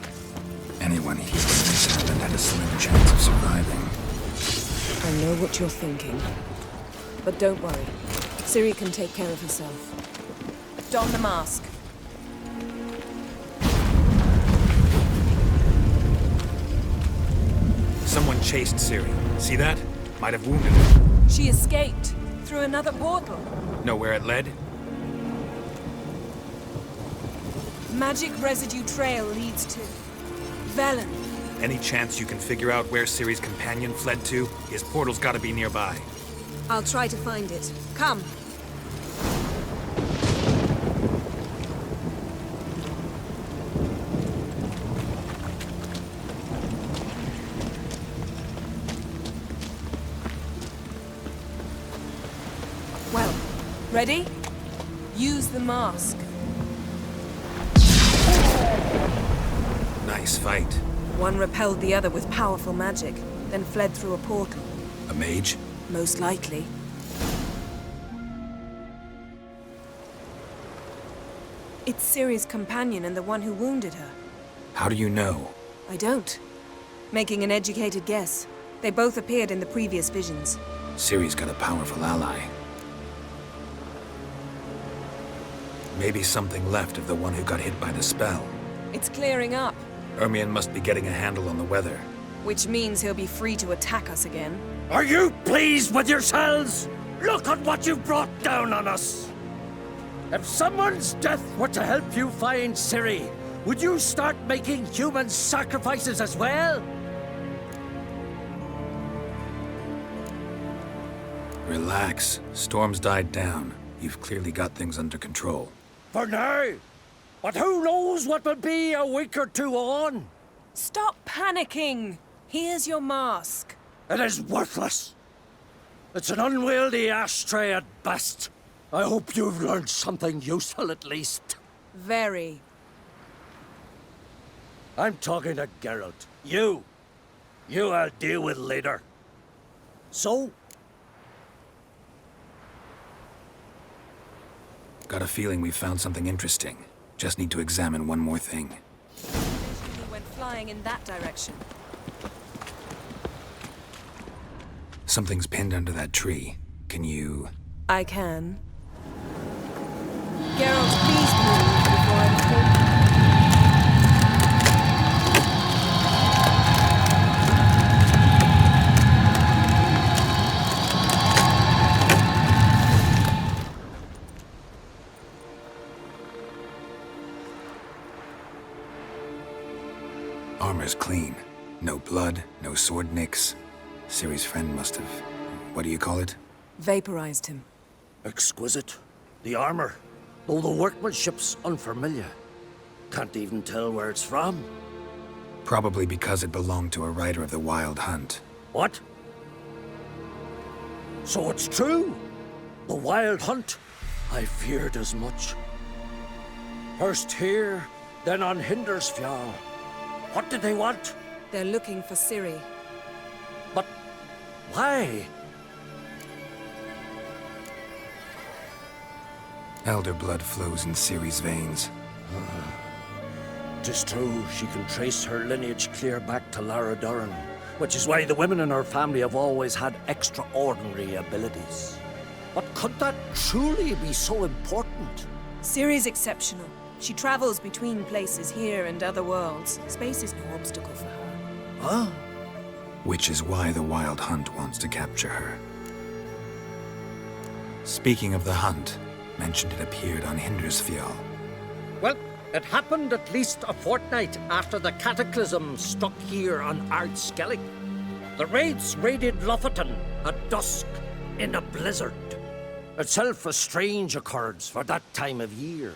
Anyone here when this happened had a slim chance of surviving. I know what you're thinking. But don't worry. Ciri can take care of herself. Don the mask. Someone chased Ciri. See that? Might have wounded her. She escaped. Through another portal. Know where it led? Magic residue trail leads to Velen. Any chance you can figure out where Ciri's companion fled to? His portal's gotta be nearby. I'll try to find it. Come. Well, ready? Use the mask. Nice fight. One repelled the other with powerful magic, then fled through a portal. A mage? Most likely. It's Ciri's companion and the one who wounded her. How do you know? I don't. Making an educated guess. They both appeared in the previous visions. Ciri's got a powerful ally. Maybe something left of the one who got hit by the spell. It's clearing up. Ermion must be getting a handle on the weather. Which means he'll be free to attack us again. Are you pleased with yourselves? Look at what you've brought down on us! If someone's death were to help you find Ciri, would you start making human sacrifices as well? Relax. Storm's died down. You've clearly got things under control. For now. But who knows what will be a week or two on? Stop panicking! Here's your mask. It is worthless. It's an unwieldy ashtray at best. I hope you've learned something useful at least. Very. I'm talking to Geralt. You I'll deal with later. So? Got a feeling we found something interesting. Just need to examine one more thing. He went flying in that direction. Something's pinned under that tree. Can you... I can. Geralt, please move before I fall. Armor's clean. No blood, no sword nicks. Ciri's friend must have... what do you call it? Vaporized him. Exquisite. The armor, though the workmanship's unfamiliar. Can't even tell where it's from. Probably because it belonged to a rider of the Wild Hunt. What? So it's true? The Wild Hunt? I feared as much. First here, then on Hindersfjall. What did they want? They're looking for Ciri. But why? Elder blood flows in Ciri's veins. 'Tis true, she can trace her lineage clear back to Lara Duran, which is why the women in her family have always had extraordinary abilities. But could that truly be so important? Ciri's exceptional. She travels between places here and other worlds. Space is no obstacle for her. Huh? Which is why the Wild Hunt wants to capture her. Speaking of the hunt, mentioned it appeared on Hindersfjall. Well, it happened at least a fortnight after the cataclysm struck here on Ardskellig. The raids raided Lofoten at dusk in a blizzard. Itself a strange occurrence for that time of year.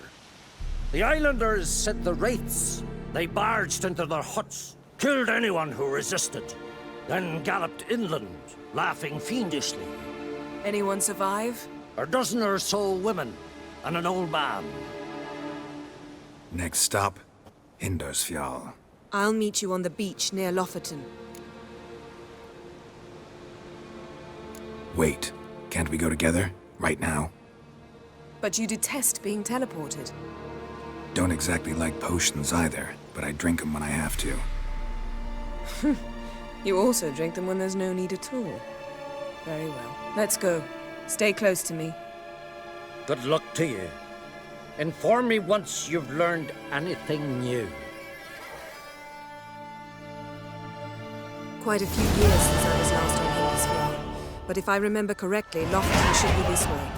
The islanders said the wraiths. They barged into their huts, killed anyone who resisted, then galloped inland, laughing fiendishly. Anyone survive? A dozen or so women and an old man. Next stop, Hindersfjall. I'll meet you on the beach near Lofoten. Wait, can't we go together? Right now? But you detest being teleported. Don't exactly like potions either, but I drink them when I have to. You also drink them when there's no need at all. Very well. Let's go. Stay close to me. Good luck to you. Inform me once you've learned anything new. Quite a few years since I was last on Hindersfjall. But if I remember correctly, Lofoten should be this way.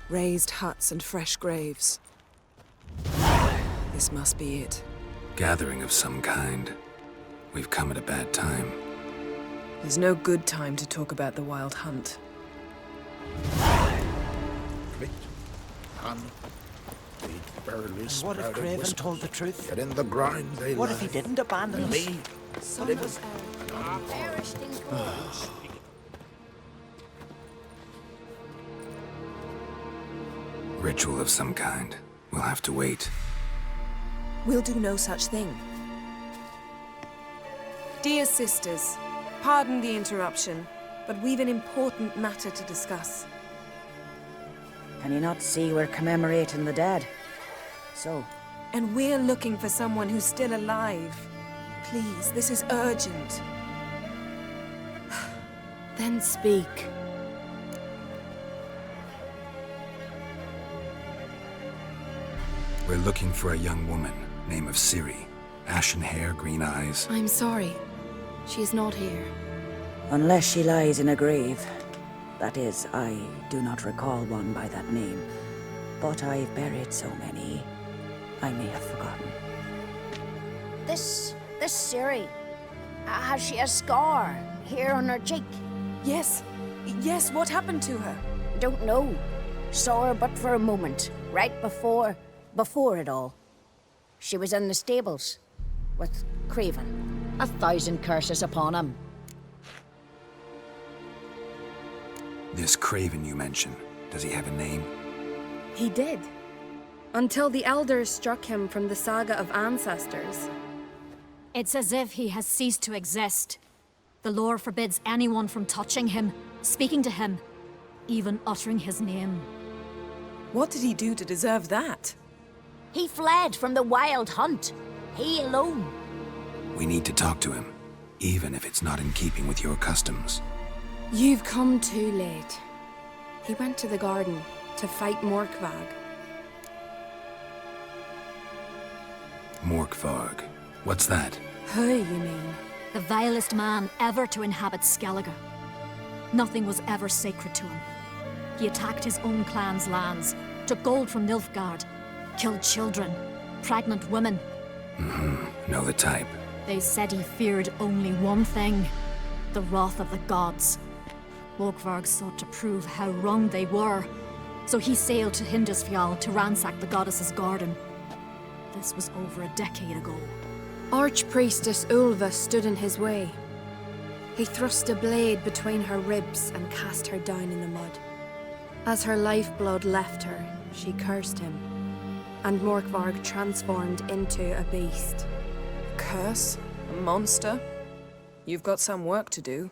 Raised huts and fresh graves. This must be it. Gathering of some kind. We've come at a bad time. There's no good time to talk about the Wild Hunt. What if Craven told the truth? Get in the ground, they What if he didn't abandon me? Ritual of some kind. We'll have to wait. We'll do no such thing. Dear sisters, pardon the interruption, but we've an important matter to discuss. Can you not see we're commemorating the dead? So? And we're looking for someone who's still alive. Please, this is urgent. Then speak. We're looking for a young woman, name of Ciri. Ashen hair, green eyes. I'm sorry. She's not here. Unless she lies in a grave. That is, I do not recall one by that name. But I've buried so many, I may have forgotten. This Ciri, has she a scar here on her cheek? Yes. Yes, what happened to her? Don't know. Saw her but for a moment, right before it all. She was in the stables with Craven. 1,000 curses upon him. This Craven you mention, does he have a name? He did. Until the elders struck him from the saga of ancestors. It's as if he has ceased to exist. The lore forbids anyone from touching him, speaking to him, even uttering his name. What did he do to deserve that? He fled from the Wild Hunt. He alone. We need to talk to him. even if it's not in keeping with your customs. You've come too late. He went to the garden to fight Morkvarg. Morkvarg. What's that? Who, you mean? The vilest man ever to inhabit Skellige. Nothing was ever sacred to him. He attacked his own clan's lands, took gold from Nilfgaard, killed children, pregnant women. Know the type. They said he feared only one thing, the wrath of the gods. Morkvarg sought to prove how wrong they were, so he sailed to Hindisfjall to ransack the goddess's garden. This was over a decade ago. Archpriestess Ulva stood in his way. He thrust a blade between her ribs and cast her down in the mud. As her lifeblood left her, she cursed him, and Morkvarg transformed into a beast. A curse? A monster? You've got some work to do.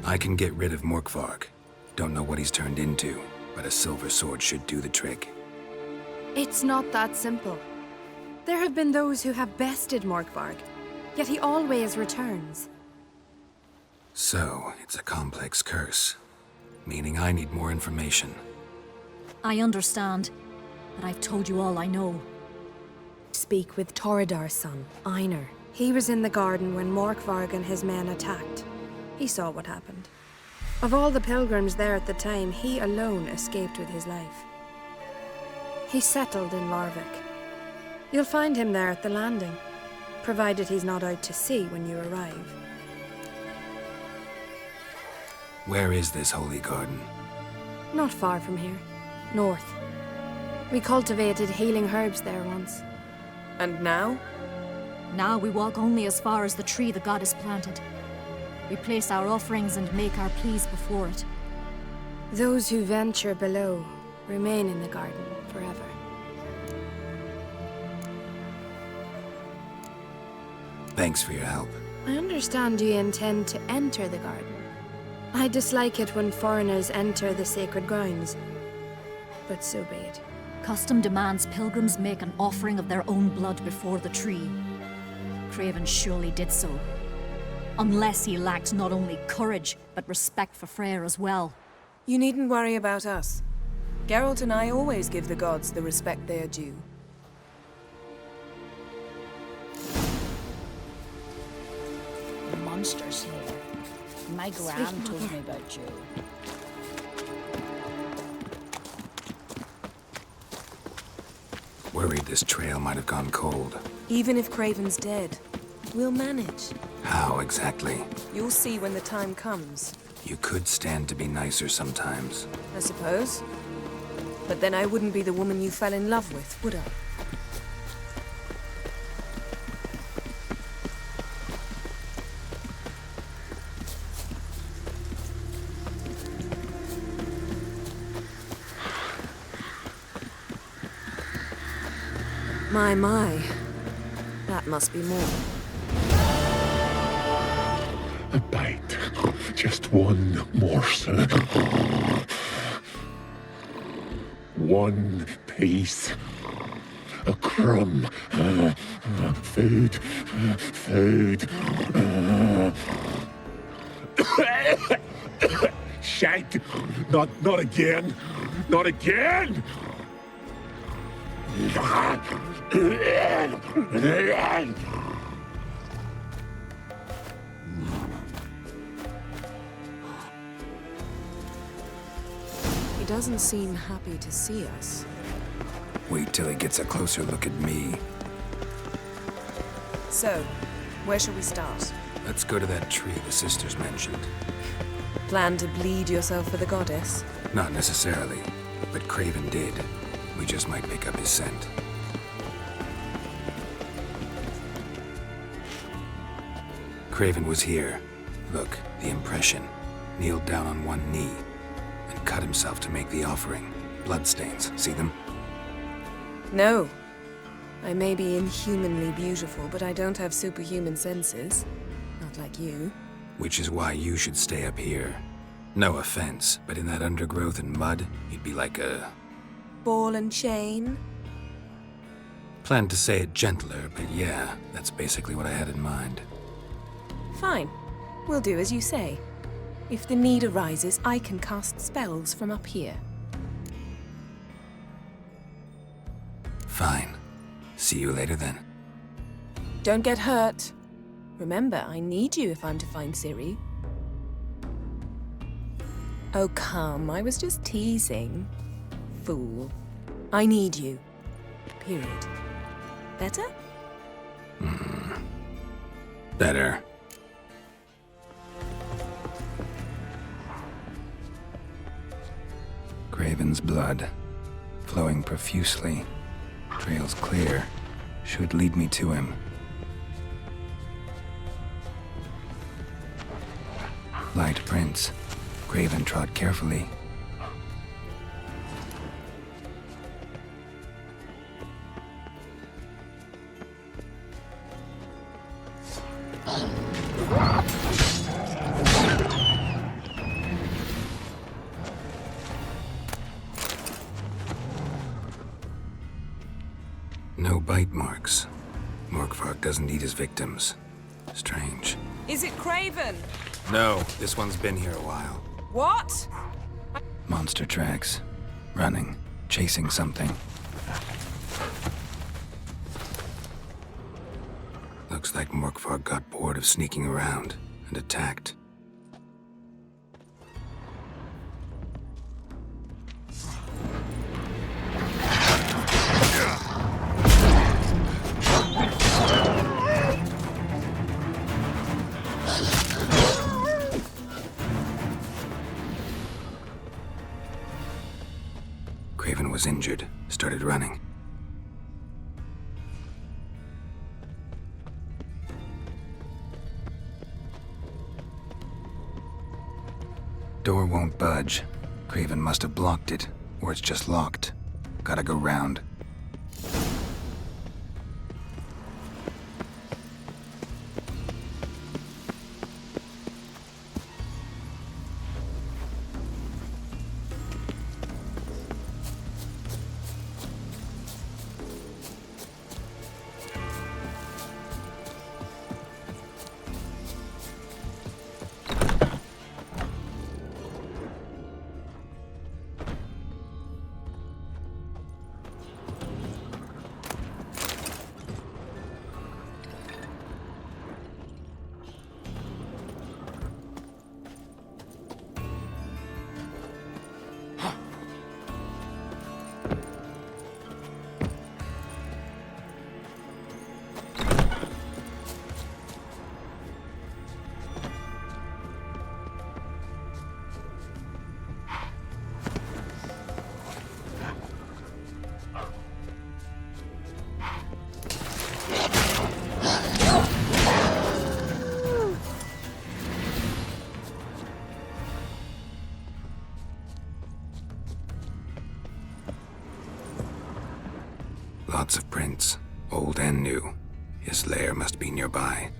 I can get rid of Morkvarg. Don't know what he's turned into, but a silver sword should do the trick. It's not that simple. There have been those who have bested Morkvarg, yet he always returns. So, it's a complex curse, meaning I need more information. I understand, but I've told you all I know. Speak with Torridar's son, Einar. He was in the garden when Morkvarg and his men attacked. He saw what happened. Of all the pilgrims there at the time, he alone escaped with his life. He settled in Larvik. You'll find him there at the landing, provided he's not out to sea when you arrive. Where is this holy garden? Not far from here. North. We cultivated healing herbs there once. And now? Now we walk only as far as the tree the goddess planted. We place our offerings and make our pleas before it. Those who venture below remain in the garden forever. Thanks for your help. I understand you intend to enter the garden. I dislike it when foreigners enter the sacred grounds, but so be it. Custom demands pilgrims make an offering of their own blood before the tree. Craven surely did so. Unless he lacked not only courage, but respect for Freyr as well. You needn't worry about us. Geralt and I always give the gods the respect they are due. Monsters here. My gran told me about you. Worried this trail might have gone cold. Even if Craven's dead, we'll manage. How exactly? You'll see when the time comes. You could stand to be nicer sometimes. I suppose. But then I wouldn't be the woman you fell in love with, would I? My. That must be more. A bite. Just one morsel. One piece. A crumb. Food. Food. Shite. Not again. Not again! He doesn't seem happy to see us. Wait till he gets a closer look at me. So, where shall we start? Let's go to that tree the sisters mentioned. Plan to bleed yourself for the goddess? Not necessarily, but Craven did. We just might pick up his scent. Craven was here. Look, the impression. Kneeled down on one knee and cut himself to make the offering. Bloodstains, see them? No. I may be inhumanly beautiful, but I don't have superhuman senses. Not like you. Which is why you should stay up here. No offense, but in that undergrowth and mud, you'd be like a... Ball and chain? Planned to say it gentler, but yeah, that's basically what I had in mind. Fine. We'll do as you say. If the need arises, I can cast spells from up here. Fine. See you later then. Don't get hurt. Remember, I need you if I'm to find Ciri. Oh, come. I was just teasing. Fool. I need you. Period. Better? Better. Craven's blood, flowing profusely, trails clear, should lead me to him. Light prints. Craven trod carefully. No bite marks. Morkvarg doesn't eat his victims. Strange. Is it Craven? No, this one's been here a while. What? Monster tracks. Running. Chasing something. Looks like Morkvarg got bored of sneaking around and attacked. Craven was injured, started running. Door won't budge. Craven must have blocked it, or it's just locked. Gotta go round. Lots of prints, old and new. His lair must be nearby.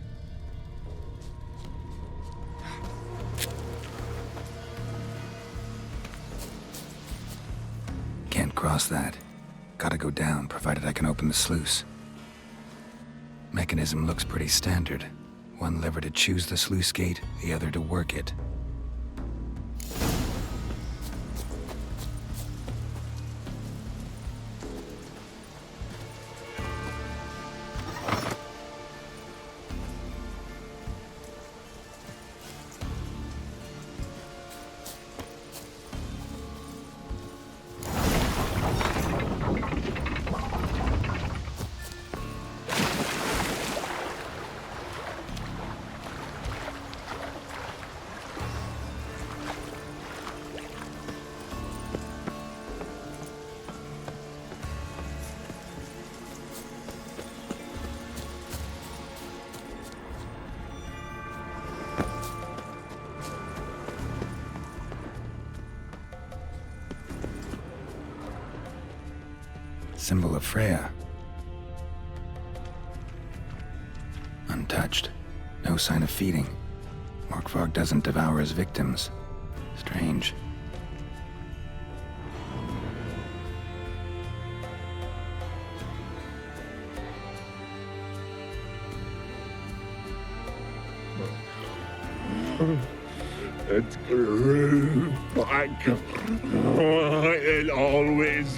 Can't cross that. Gotta go down, provided I can open the sluice. Mechanism looks pretty standard. One lever to choose the sluice gate, the other to work it. Symbol of Freya. Untouched. No sign of feeding. Morkvarg doesn't devour his victims. Strange. It grew back. It always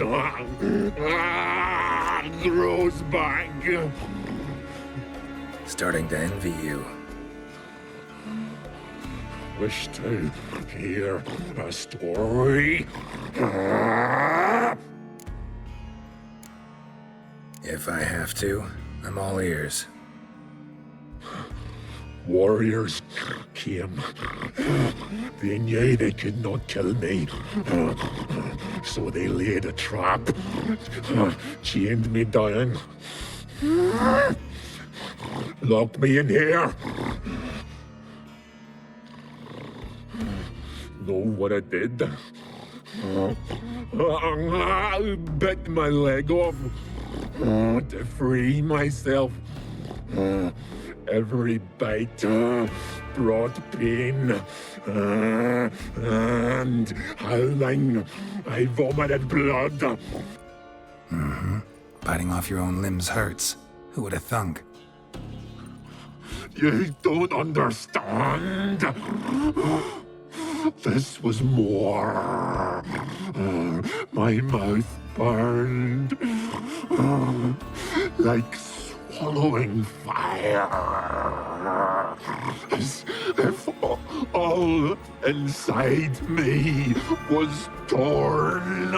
grows back. Starting to envy you. Wish to hear a story? If I have to, I'm all ears. Warriors came. They knew they could not kill me, so they laid a trap, chained me down, locked me in here. Know what I did? I bit my leg off to free myself. Every bite brought pain, and howling, I vomited blood. Mm-hmm. Biting off your own limbs hurts. Who would have thunk? You don't understand. This was more. My mouth burned like swallowing fire, as if all inside me was torn.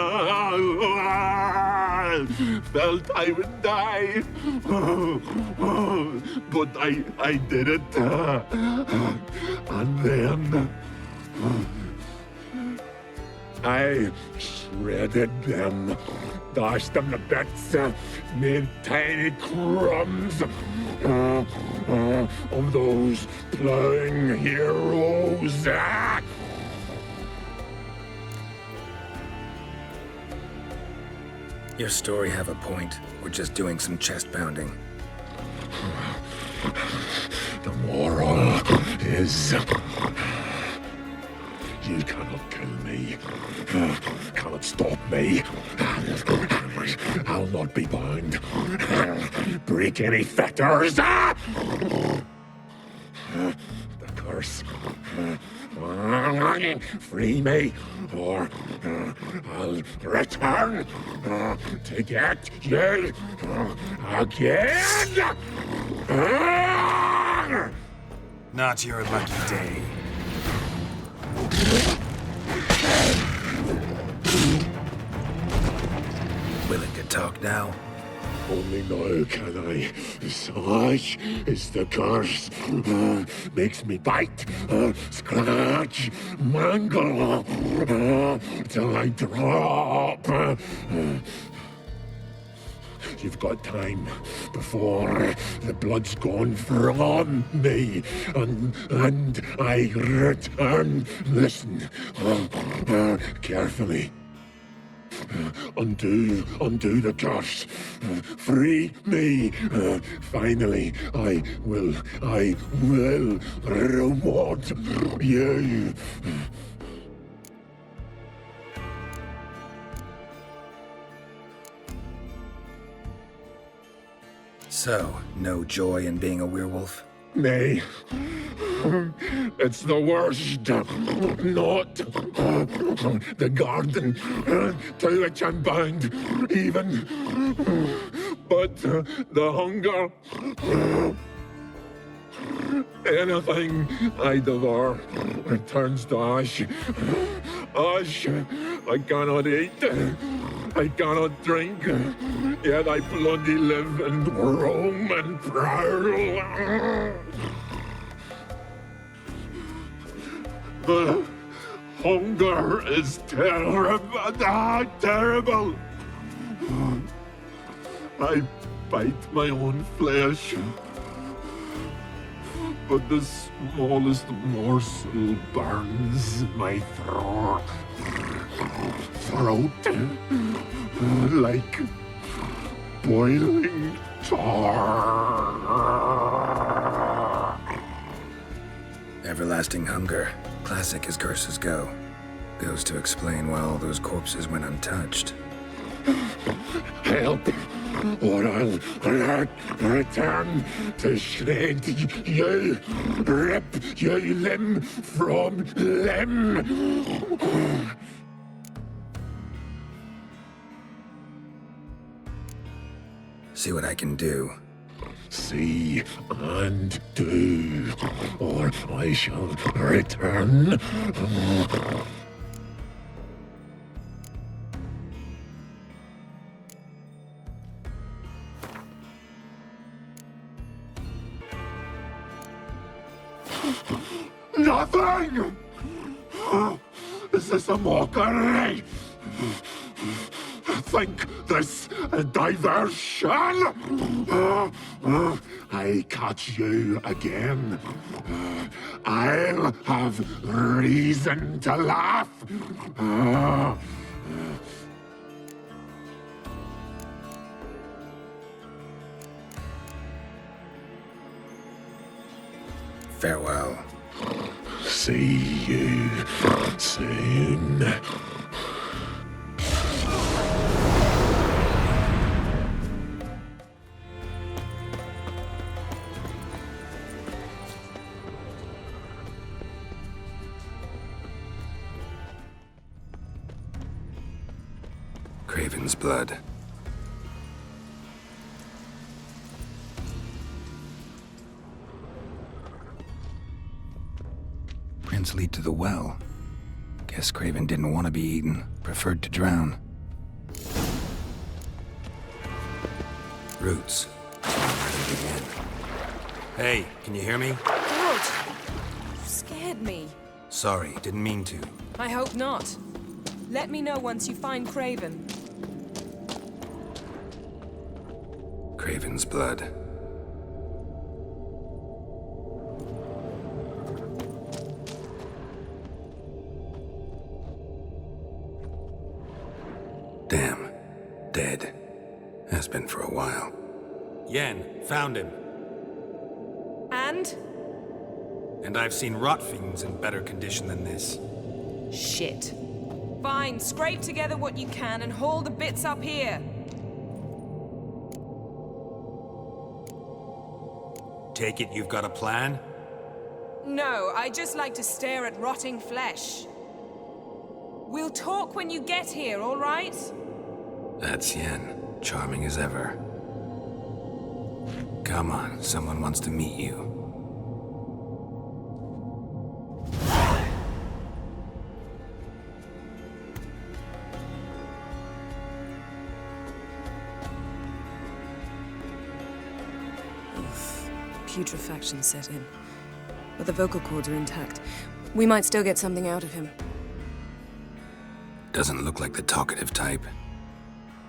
Felt I would die, but I did it, and then I shredded them, dashed them to bits, made tiny crumbs of those plowing heroes. Your story have a point. We're just doing some chest pounding. The moral is, you cannot kill me, cannot stop me. I'll not be bound. Break any fetters. The curse. Free me, or I'll return to get you again. Not your lucky day. Willing to talk now? Only now can I. Such is the curse. Makes me bite, scratch, mangle, till I drop. You've got time before the blood's gone from me, and I return. Listen carefully. Undo the curse. Free me. Finally, I will reward you. So, no joy in being a werewolf? Nay. It's the worst. Not the garden to which I'm bound, even. But the hunger. Anything I devour returns to ash. Ash I cannot eat. I cannot drink. Yet I bloody live and roam and prowl. The hunger is terrible. Terrible. I bite my own flesh, but the smallest morsel burns my throat like boiling tar. Everlasting hunger, classic as curses go. Goes to explain why all those corpses went untouched. Help, or I'll return to shred you, rip you limb from limb. See what I can do. See and do, or I shall return. Nothing! Is this a mockery? Think this a diversion? I catch you again. I'll have reason to laugh. Farewell. See you soon. Craven's blood. Prints lead to the well. Guess Craven didn't want to be eaten, preferred to drown. Roots. Hey, can you hear me? Geralt! You scared me. Sorry, didn't mean to. I hope not. Let me know once you find Craven. Craven's blood. Damn. Dead. Has been for a while. Yen, found him. And? And I've seen rot fiends in better condition than this. Shit. Fine, scrape together what you can and haul the bits up here. Take it you've got a plan? No, I just like to stare at rotting flesh. We'll talk when you get here, all right? That's Yen. Charming as ever. Come on, someone wants to meet you. Putrefaction set in. But the vocal cords are intact. We might still get something out of him. Doesn't look like the talkative type.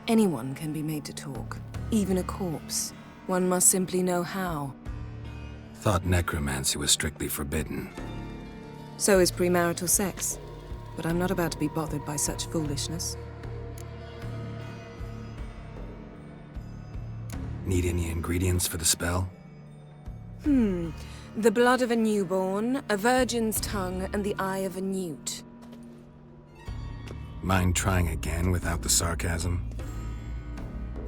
Anyone can be made to talk. Even a corpse. One must simply know how. Thought necromancy was strictly forbidden. So is premarital sex. But I'm not about to be bothered by such foolishness. Need any ingredients for the spell? The blood of a newborn, a virgin's tongue, and the eye of a newt. Mind trying again without the sarcasm?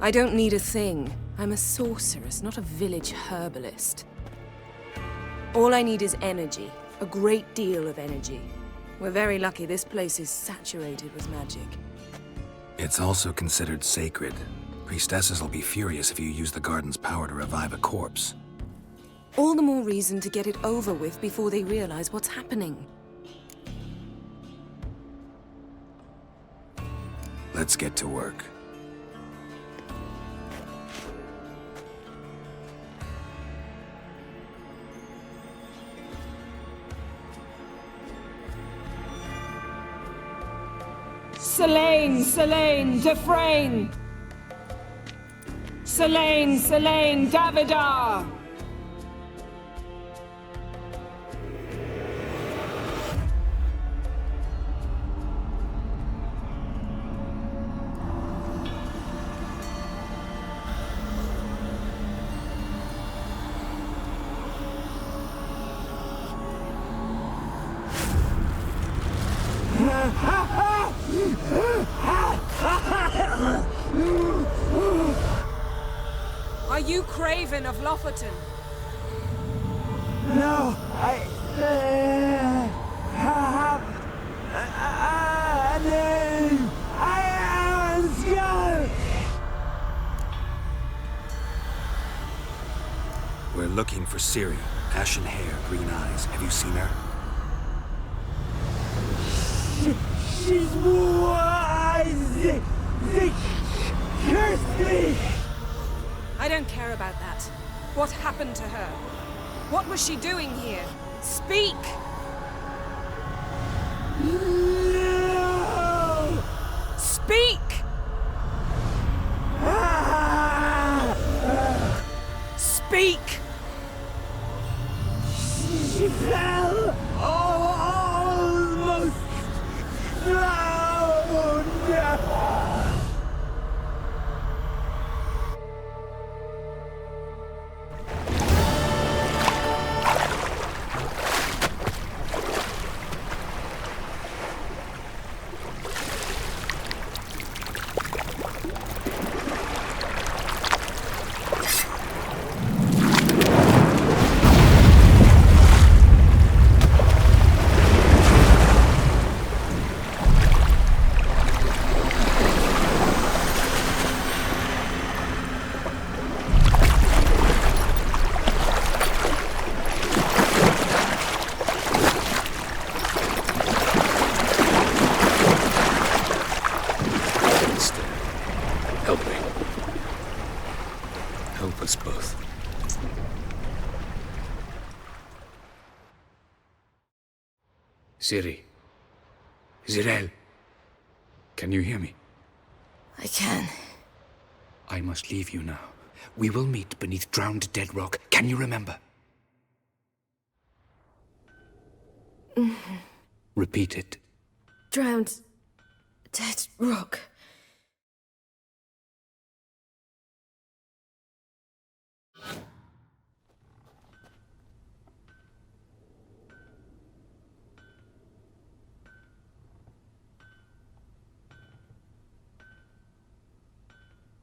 I don't need a thing. I'm a sorceress, not a village herbalist. All I need is energy. A great deal of energy. We're very lucky this place is saturated with magic. It's also considered sacred. Priestesses will be furious if you use the garden's power to revive a corpse. All the more reason to get it over with before they realize what's happening. Let's get to work. Selene, Selene, Defrain! Selene, Selene, Davidar! Are you Craven of Lofoten? No, I have a name. I am a skull. We're looking for Ciri. Ashen hair, green eyes. Have you seen her? She's wise. They cursed me. I don't care about that. What happened to her? What was she doing here? Speak! No! Speak! Speak! She fell almost drowned. Help us both. Ciri. Zirel. Can you hear me? I can. I must leave you now. We will meet beneath drowned dead rock. Can you remember? Repeat it. Drowned. Dead rock.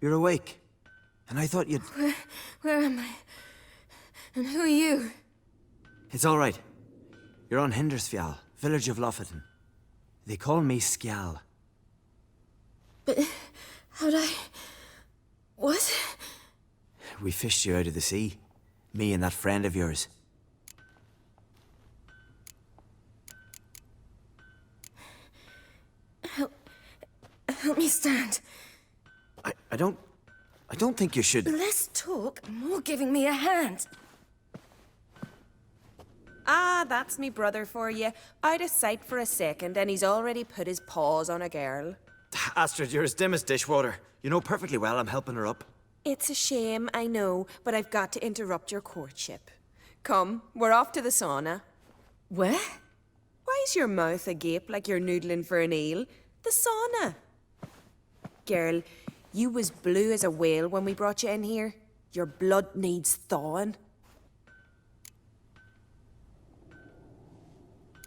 You're awake. And I thought you'd... Where am I? And who are you? It's all right. You're on Hindersfjall, village of Lofoten. They call me Skjal. But how'd I... What? We fished you out of the sea. Me and that friend of yours. Help me stand. I don't think you should... Less talk, more giving me a hand. Ah, that's me brother for you. Out of sight for a second, and he's already put his paws on a girl. Astrid, you're as dim as dishwater. You know perfectly well I'm helping her up. It's a shame, I know, but I've got to interrupt your courtship. Come, we're off to the sauna. Where? Why's your mouth agape like you're noodling for an eel? The sauna. Girl, you was blue as a whale when we brought you in here. Your blood needs thawing.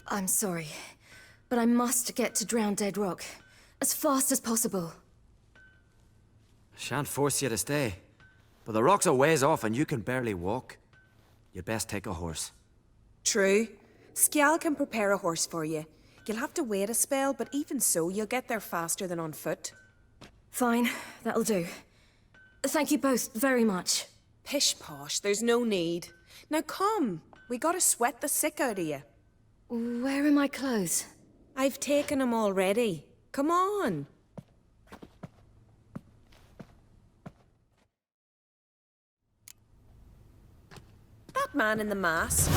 I'm sorry, but I must get to Drowned Dead Rock as fast as possible. Shan't force you to stay. But the rock's a ways off and you can barely walk. You'd best take a horse. True. Skjal can prepare a horse for you. You'll have to wait a spell, but even so, you'll get there faster than on foot. Fine, that'll do. Thank you both very much. Pish-posh, there's no need. Now come, we gotta sweat the sick out of you. Where are my clothes? I've taken them already. Come on. That man in the mask,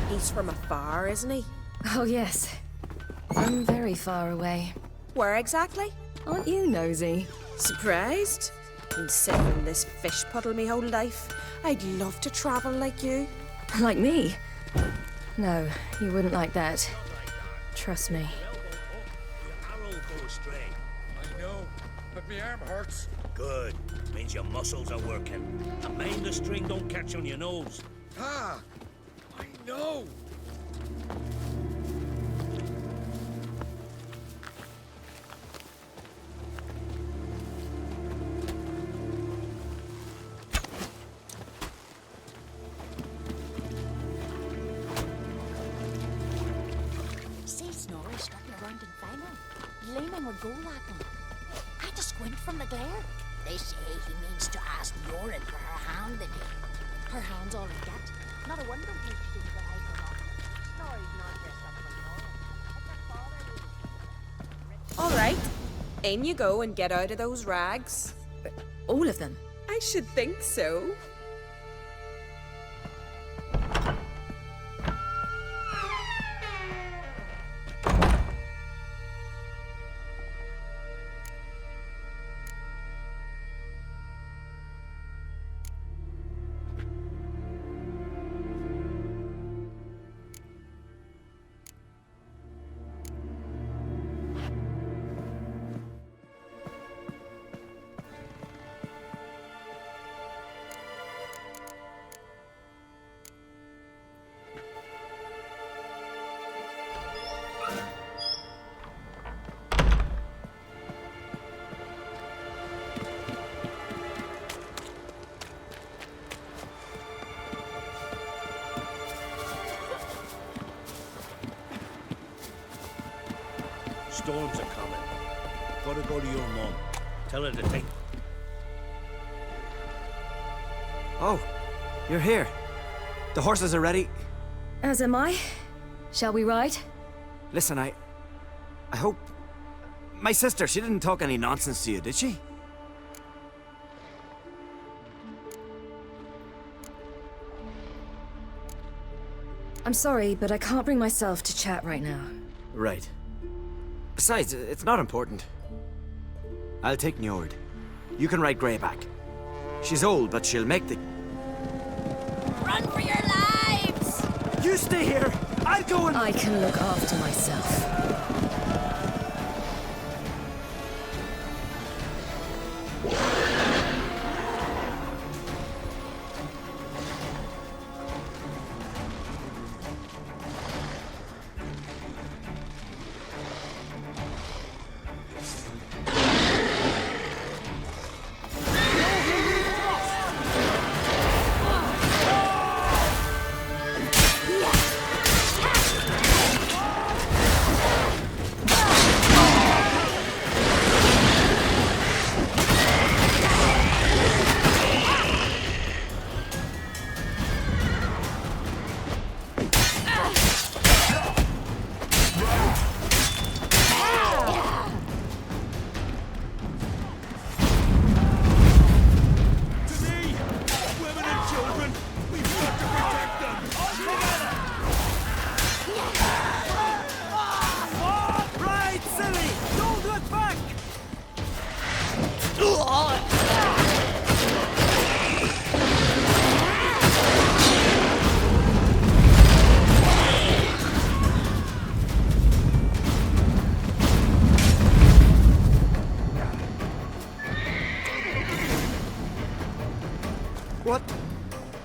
he's from afar, isn't he? Oh, yes. From very far away. Where exactly? Aren't you nosy? Surprised? Been sitting in this fish puddle me whole life. I'd love to travel like you. Like me? No, you wouldn't like that. Trust me. I know, but my arm hurts. Good. Means your muscles are working. And mind the string don't catch on your nose. Ah, I know. camera go at him. I had to squint from the glare. They say he means to ask Yorin for her hand again. Her hand's all in gat. Not a wonder why she didn't get out of her. Snorri's not dressed up for Nora. All right. In you go and get out of those rags. All of them? I should think so. Storms are coming. Gotta go to your mom. Tell her to take... Oh, you're here. The horses are ready. As am I. Shall we ride? Listen, I hope... My sister, she didn't talk any nonsense to you, did she? I'm sorry, but I can't bring myself to chat right now. Right. Besides, it's not important. I'll take Njord. You can ride Greyback. She's old, but she'll make the... Run for your lives! You stay here! I'll go and... I can look after myself.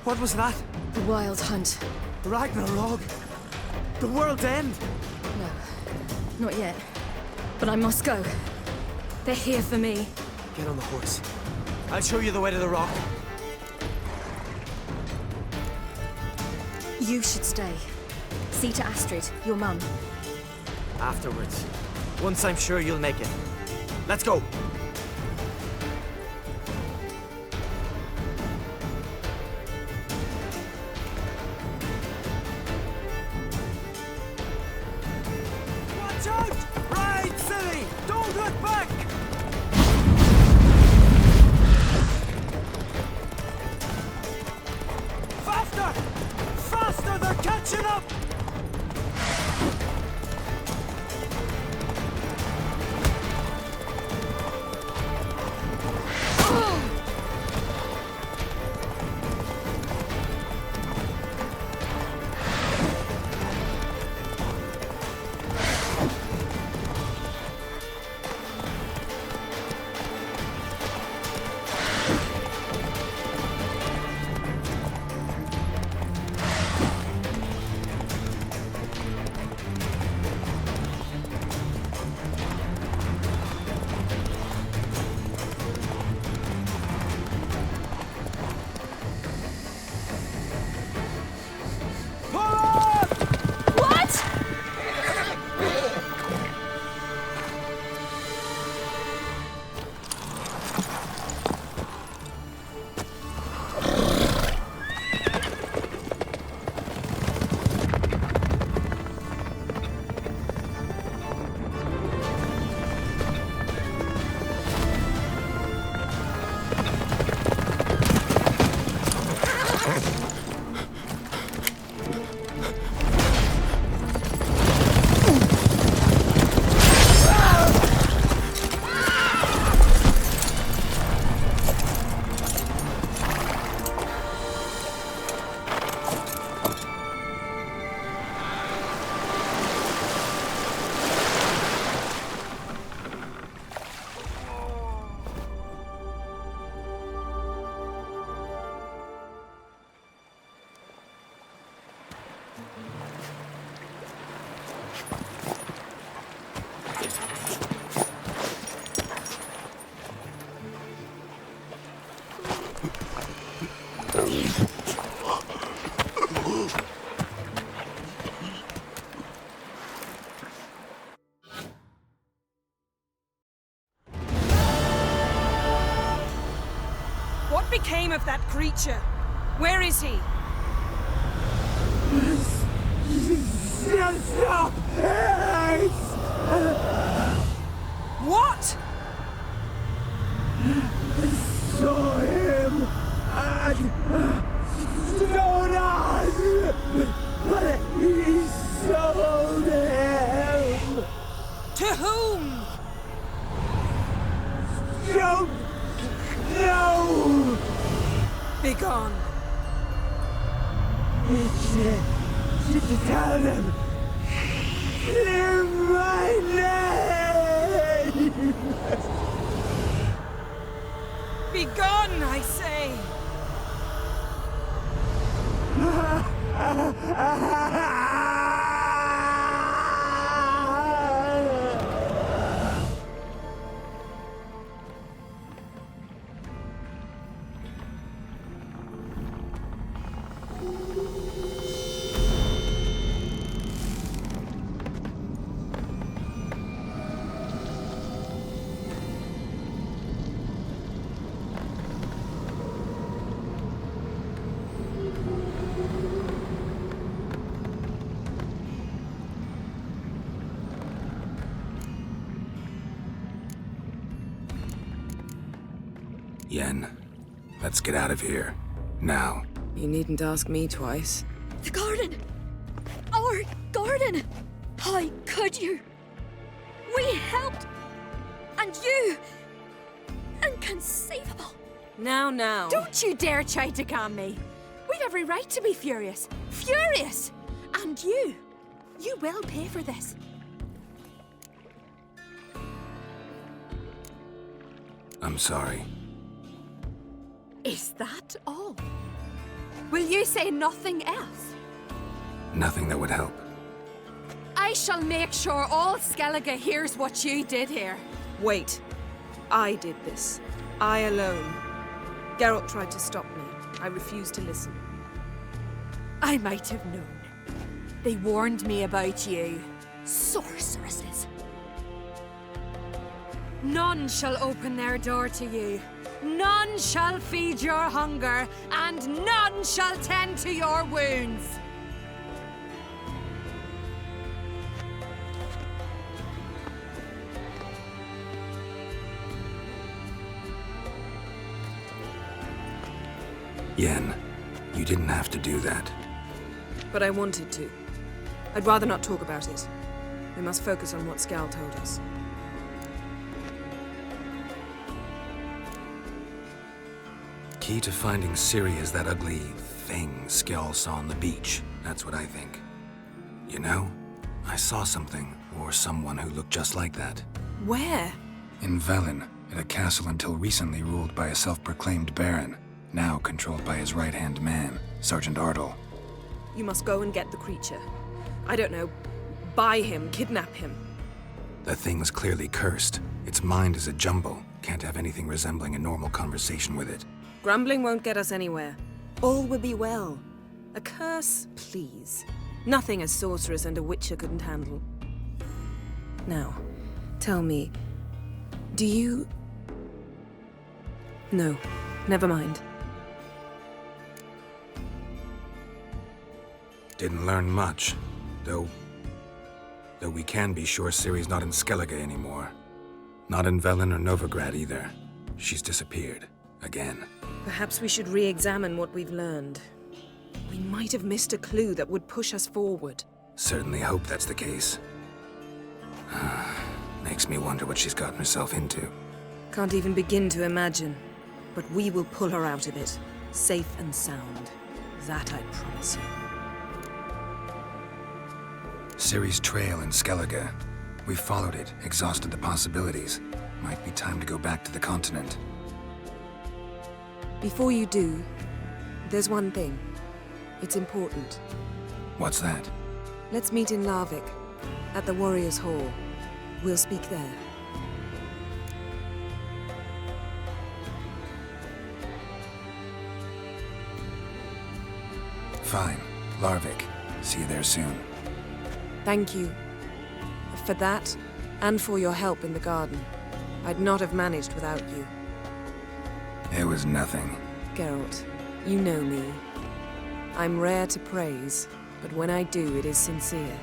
What was that? The Wild Hunt. Ragnarok? The world's end? No, not yet. But I must go. They're here for me. Get on the horse. I'll show you the way to the rock. You should stay. See to Astrid, your mum. Afterwards. Once I'm sure you'll make it. Let's go. Watch out! Ride, silly! Don't look back! Faster! Faster! They're catching up! What became of that creature? Where is he? What? Saw him and Jonas, but he sold him. To whom? Don't know. Begone. Tell them. Clear my name. Begone, I say. Yen, let's get out of here. Now. You needn't ask me twice. The garden! Our garden! How could you? We helped! And you! Inconceivable! Now. Don't you dare try to calm me. We've every right to be furious. Furious! And you will pay for this. I'm sorry. Is that all? Will you say nothing else? Nothing that would help. I shall make sure all Skellige hears what you did here. Wait. I did this. I alone. Geralt tried to stop me. I refused to listen. I might have known. They warned me about you. Sorceresses. None shall open their door to you. None shall feed your hunger, and none shall tend to your wounds. Yen, you didn't have to do that. But I wanted to. I'd rather not talk about it. We must focus on what Skal told us. Key to finding Ciri is that ugly thing Skell saw on the beach. That's what I think. You know, I saw something, or someone who looked just like that. Where? In Velen, at a castle until recently ruled by a self-proclaimed baron, now controlled by his right-hand man, Sergeant Ardle. You must go and get the creature. I don't know, buy him, kidnap him. The thing's clearly cursed. Its mind is a jumble. Can't have anything resembling a normal conversation with it. Grumbling won't get us anywhere. All will be well. A curse, please. Nothing a sorceress and a witcher couldn't handle. Now, tell me, do you... No, never mind. Didn't learn much, though we can be sure Ciri's not in Skellige anymore. Not in Velen or Novigrad either. She's disappeared. Again. Perhaps we should re-examine what we've learned. We might have missed a clue that would push us forward. Certainly hope that's the case. Makes me wonder what she's gotten herself into. Can't even begin to imagine. But we will pull her out of it, safe and sound. That I promise you. Ciri's trail in Skellige. We followed it, exhausted the possibilities. Might be time to go back to the continent. Before you do, there's one thing. It's important. What's that? Let's meet in Larvik, at the Warriors' Hall. We'll speak there. Fine. Larvik. See you there soon. Thank you. For that, and for your help in the garden. I'd not have managed without you. It was nothing. Geralt, you know me. I'm rare to praise, but when I do, it is sincere.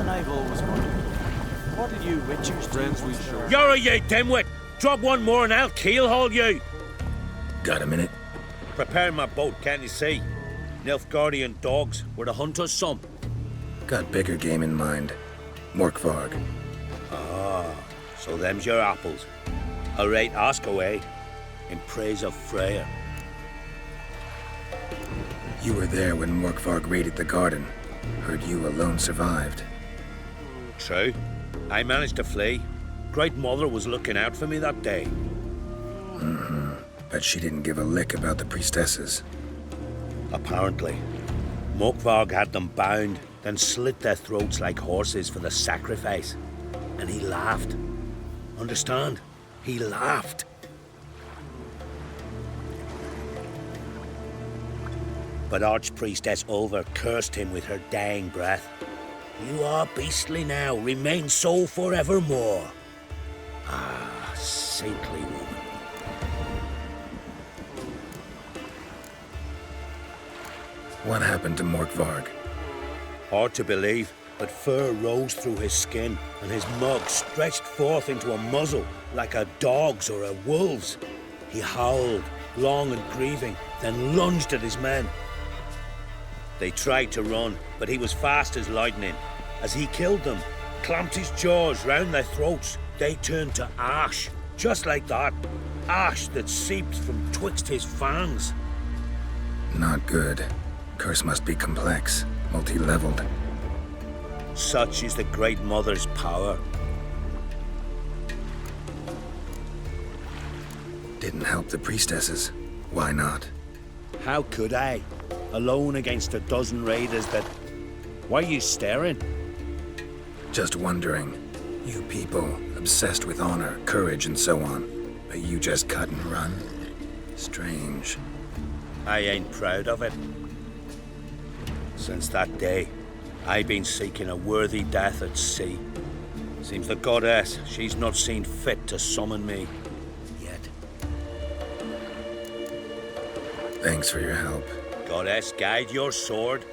I've always wondered. What did you witchers do? You're a you dimwit! Drop one more and I'll keelhaul you! Got a minute? Prepare my boat, can't you see? Nilfgaardian dogs were the hunters' some. Got bigger game in mind. Morkvarg. Ah, so them's your apples. All right, ask away. In praise of Freya. You were there when Morkvarg raided the garden. Heard you alone survived. True. I managed to flee. Great Mother was looking out for me that day. But she didn't give a lick about the priestesses. Apparently. Morkvarg had them bound, then slit their throats like horses for the sacrifice. And he laughed. Understand? He laughed. But Archpriestess Ulver cursed him with her dying breath. You are beastly now, remain so forevermore. Ah, saintly woman. What happened to Morkvarg? Hard to believe, but fur rose through his skin, and his mug stretched forth into a muzzle, like a dog's or a wolf's. He howled, long and grieving, then lunged at his men. They tried to run, but he was fast as lightning. As he killed them, clamped his jaws round their throats, they turned to ash, just like that. Ash that seeped from twixt his fangs. Not good. Curse must be complex, multi-leveled. Such is the Great Mother's power. Didn't help the priestesses. Why not? How could I? Alone against a dozen raiders that... Why are you staring? Just wondering. You people, obsessed with honor, courage, and so on. But you just cut and run? Strange. I ain't proud of it. Since that day, I've been seeking a worthy death at sea. Seems the goddess, she's not seen fit to summon me. Yet. Thanks for your help. Goddess, guide your sword.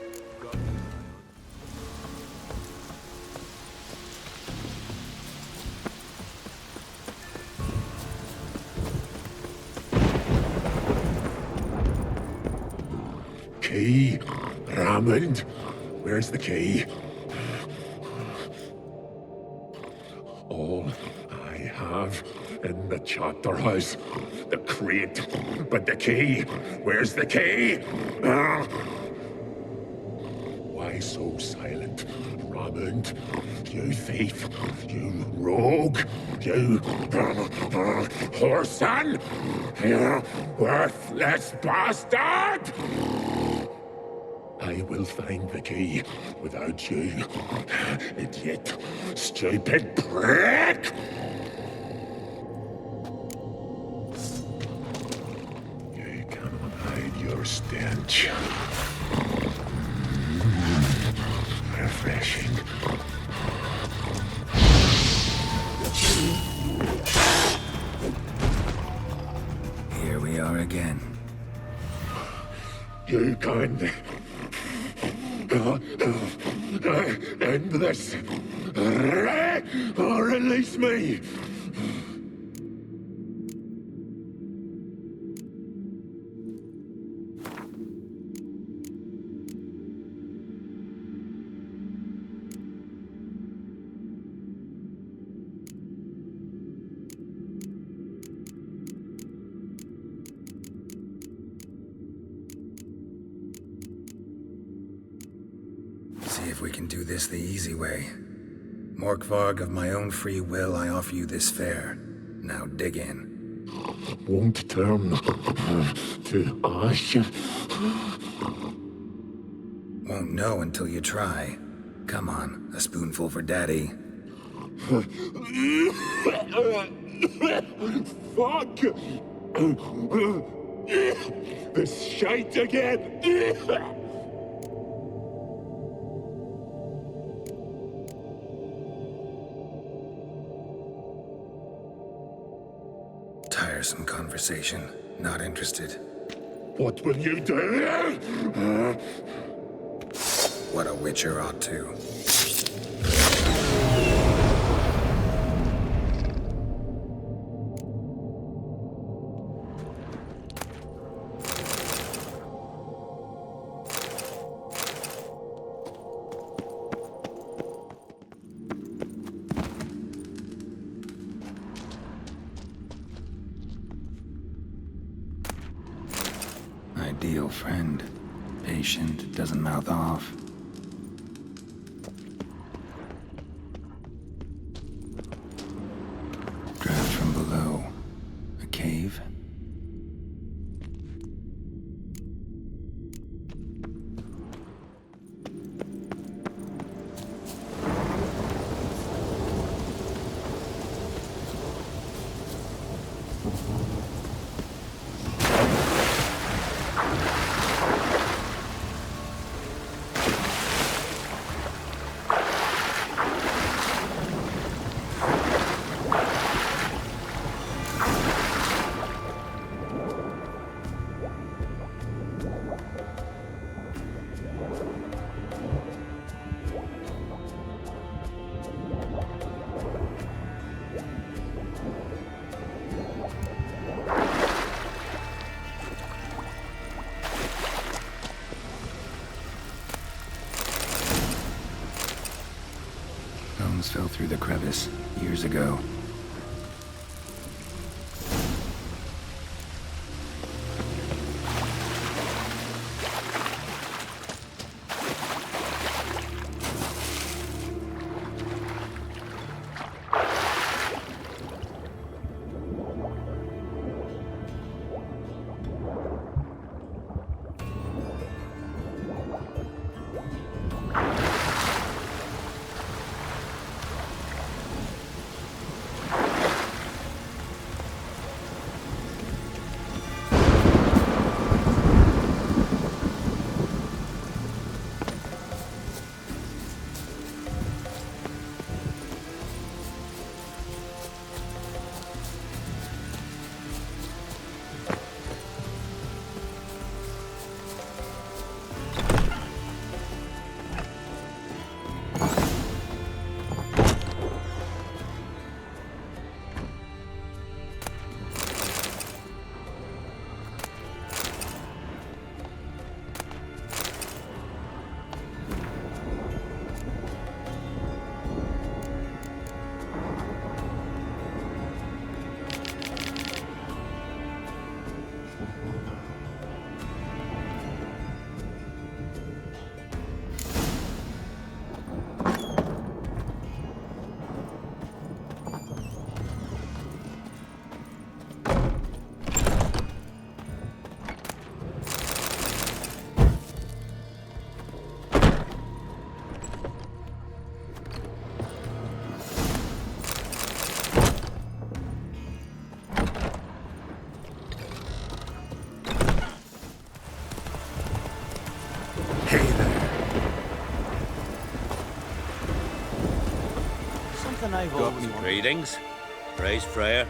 Key? Raymond? Where's the key? All I have in the chapter house. The crate. But the key? Where's the key? Why so silent, Raymond? You thief. You rogue. You whoreson. You worthless bastard! I will find the key without you, idiot, stupid prick! You cannot hide your stench. You can end this, or release me. See if we can do this the easy way. Morkvarg, of my own free will, I offer you this fare. Now dig in. Won't turn to ash. Won't know until you try. Come on, a spoonful for Daddy. Fuck! This shite again! Tiresome conversation. Not interested. What will you do? What a witcher ought to. Ideal friend. Patient, doesn't mouth off. Draft from below. A cave? Bones fell through the crevice years ago. I've always wanted. Greetings. Praise Freya.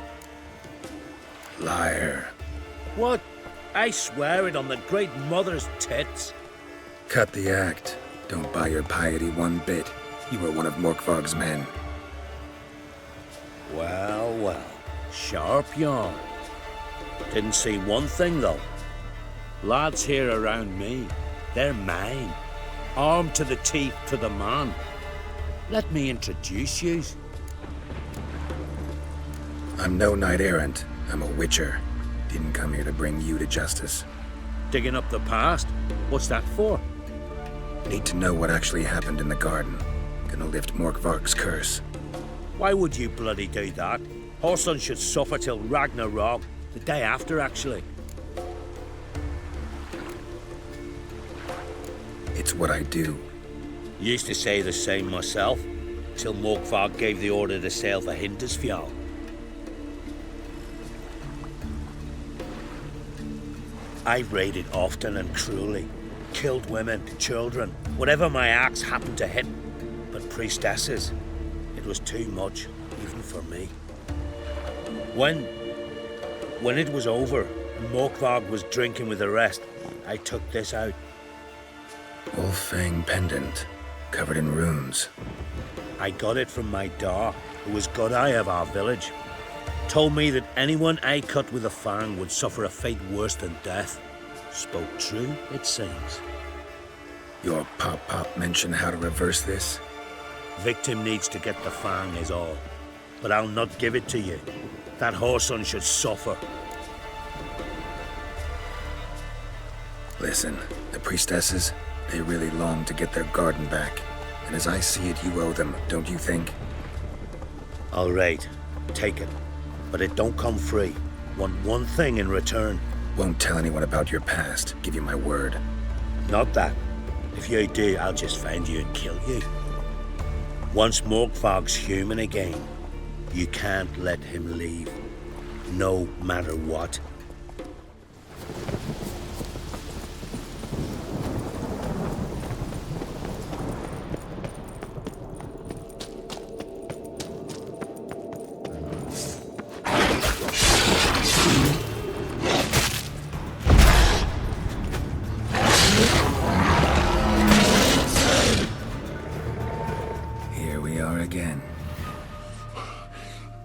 Liar. What? I swear it on the great mother's tits. Cut the act. Don't buy your piety one bit. You were one of Morkvarg's men. Well, well. Sharp yarn. Didn't see one thing, though. Lads here around me, they're mine. Armed to the teeth to the man. Let me introduce you. I'm no knight-errant. I'm a witcher. Didn't come here to bring you to justice. Digging up the past? What's that for? Need to know what actually happened in the garden. Gonna lift Morkvarg's curse. Why would you bloody do that? Horson should suffer till Ragnarok. The day after, actually. It's what I do. Used to say the same myself, till Morkvarg gave the order to sail for Hindisfjall. I've raided often and cruelly. Killed women, children, whatever my axe happened to hit. But priestesses, it was too much, even for me. When it was over, and Morkvarg was drinking with the rest, I took this out. Wolf-fang pendant, covered in runes. I got it from my da, who was Godai of our village. Told me that anyone I cut with a fang would suffer a fate worse than death. Spoke true, it seems. Your pop-pop mention how to reverse this? Victim needs to get the fang is all. But I'll not give it to you. That Horson should suffer. Listen, the priestesses, they really long to get their garden back. And as I see it, you owe them, don't you think? All right, take it. But it don't come free. Want one thing in return. Won't tell anyone about your past, give you my word. Not that. If you do, I'll just find you and kill you. Once Morkvarg's human again, you can't let him leave. No matter what.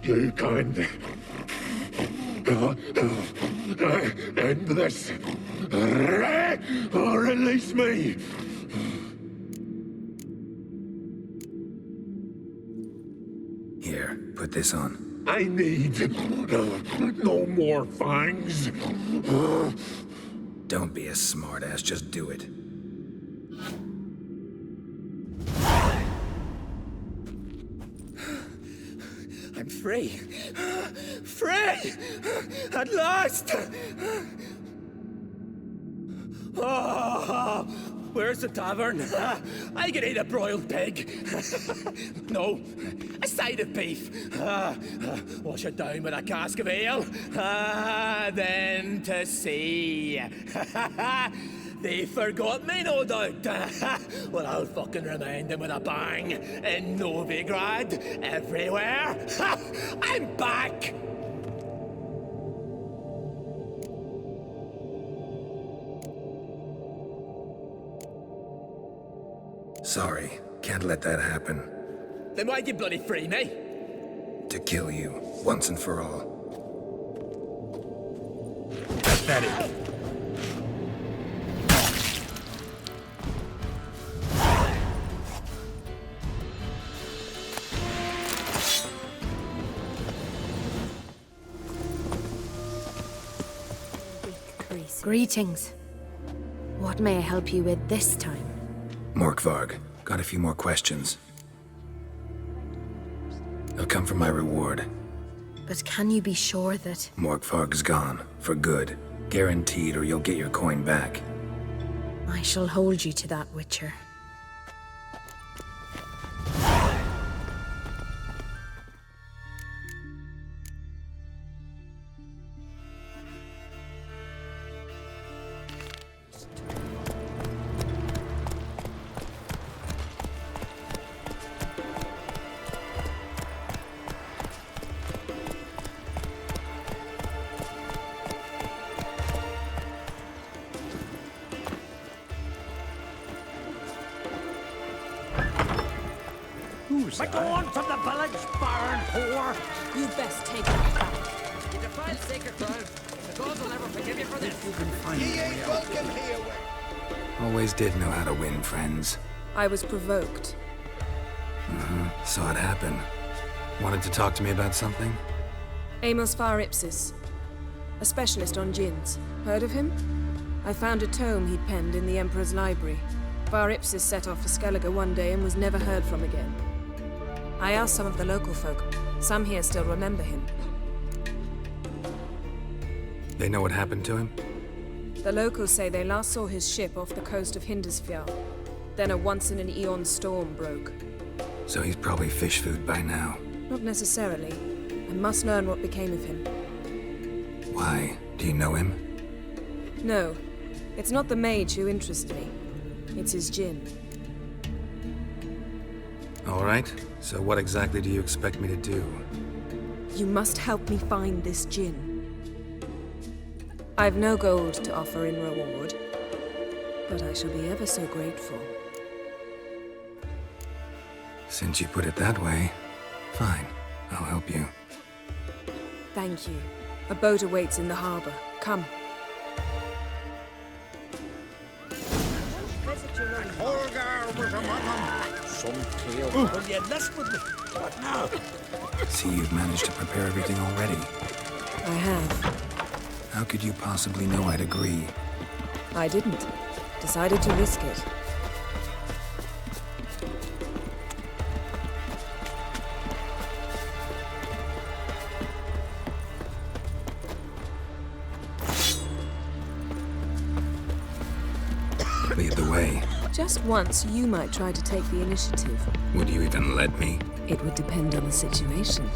You can't end this. Or release me. Here, put this on. I need no more fangs. Don't be a smartass, just do it. I'm free. Free! At last! Oh, where's the tavern? I can eat a broiled pig. No, a side of beef. Wash it down with a cask of ale. Then to sea. They forgot me, no doubt. Well, I'll fucking remind them with a bang. In Novigrad, everywhere. I'm back! Sorry, can't let that happen. Then why'd you bloody free me? To kill you, once and for all. Pathetic. Greetings. What may I help you with this time? Morkvarg, got a few more questions. They'll come from my reward. But can you be sure that... Morkvarg's gone, for good. Guaranteed, or you'll get your coin back. I shall hold you to that, Witcher. Who's that? Going from the village, baron whore! You best take that back. You defile sacred ground. The gods will never forgive you for this. You can find Ye me ain't out. welcome here. Always did know how to win friends. I was provoked. Saw it happen. Wanted to talk to me about something? Amos Far Ipsis, a specialist on djinns. Heard of him? I found a tome he'd penned in the Emperor's library. Far Ipsis set off for Skellige one day and was never heard from again. I asked some of the local folk. Some here still remember him. They know what happened to him? The locals say they last saw his ship off the coast of Hindisfjall. Then a once-in-an-eon storm broke. So he's probably fish food by now. Not necessarily. I must learn what became of him. Why? Do you know him? No, it's not the mage who interests me. It's his djinn. All right. So what exactly do you expect me to do? You must help me find this djinn. I've no gold to offer in reward, but I shall be ever so grateful. Since you put it that way, fine. I'll help you. Thank you. A boat awaits in the harbor. Come. Holgar was among them. Some tale. Will you list with me? What now? See, you've managed to prepare everything already. I have. How could you possibly know I'd agree? I didn't. Decided to risk it. Lead the way. Just once, you might try to take the initiative. Would you even let me? It would depend on the situation.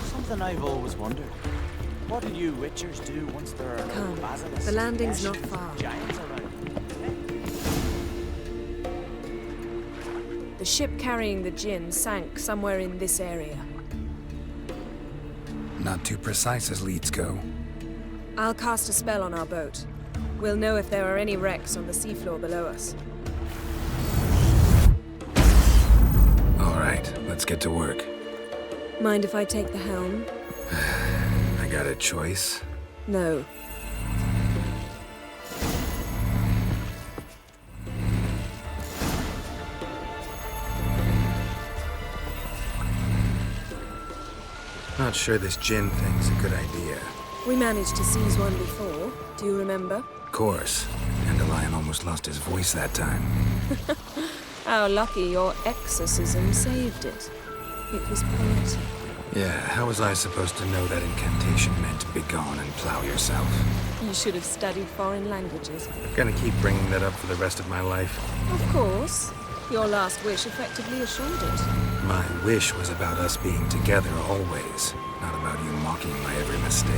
Something I've always wondered. What do you witchers do once there are no Come. basilisks? The landing's not Esches, far. Giants around. The ship carrying the djinn sank somewhere in this area. Not too precise as leads go. I'll cast a spell on our boat. We'll know if there are any wrecks on the seafloor below us. All right, let's get to work. Mind if I take the helm? I got a choice. No. Not sure this djinn thing's a good idea. We managed to seize one before. Do you remember? Of course. Dandelion almost lost his voice that time. How lucky your exorcism saved it. It was poetic. Yeah, how was I supposed to know that incantation meant begone and plow yourself? You should have studied foreign languages. Gonna keep bringing that up for the rest of my life. Of course. Your last wish effectively assured it. My wish was about us being together always, not about you mocking my every mistake.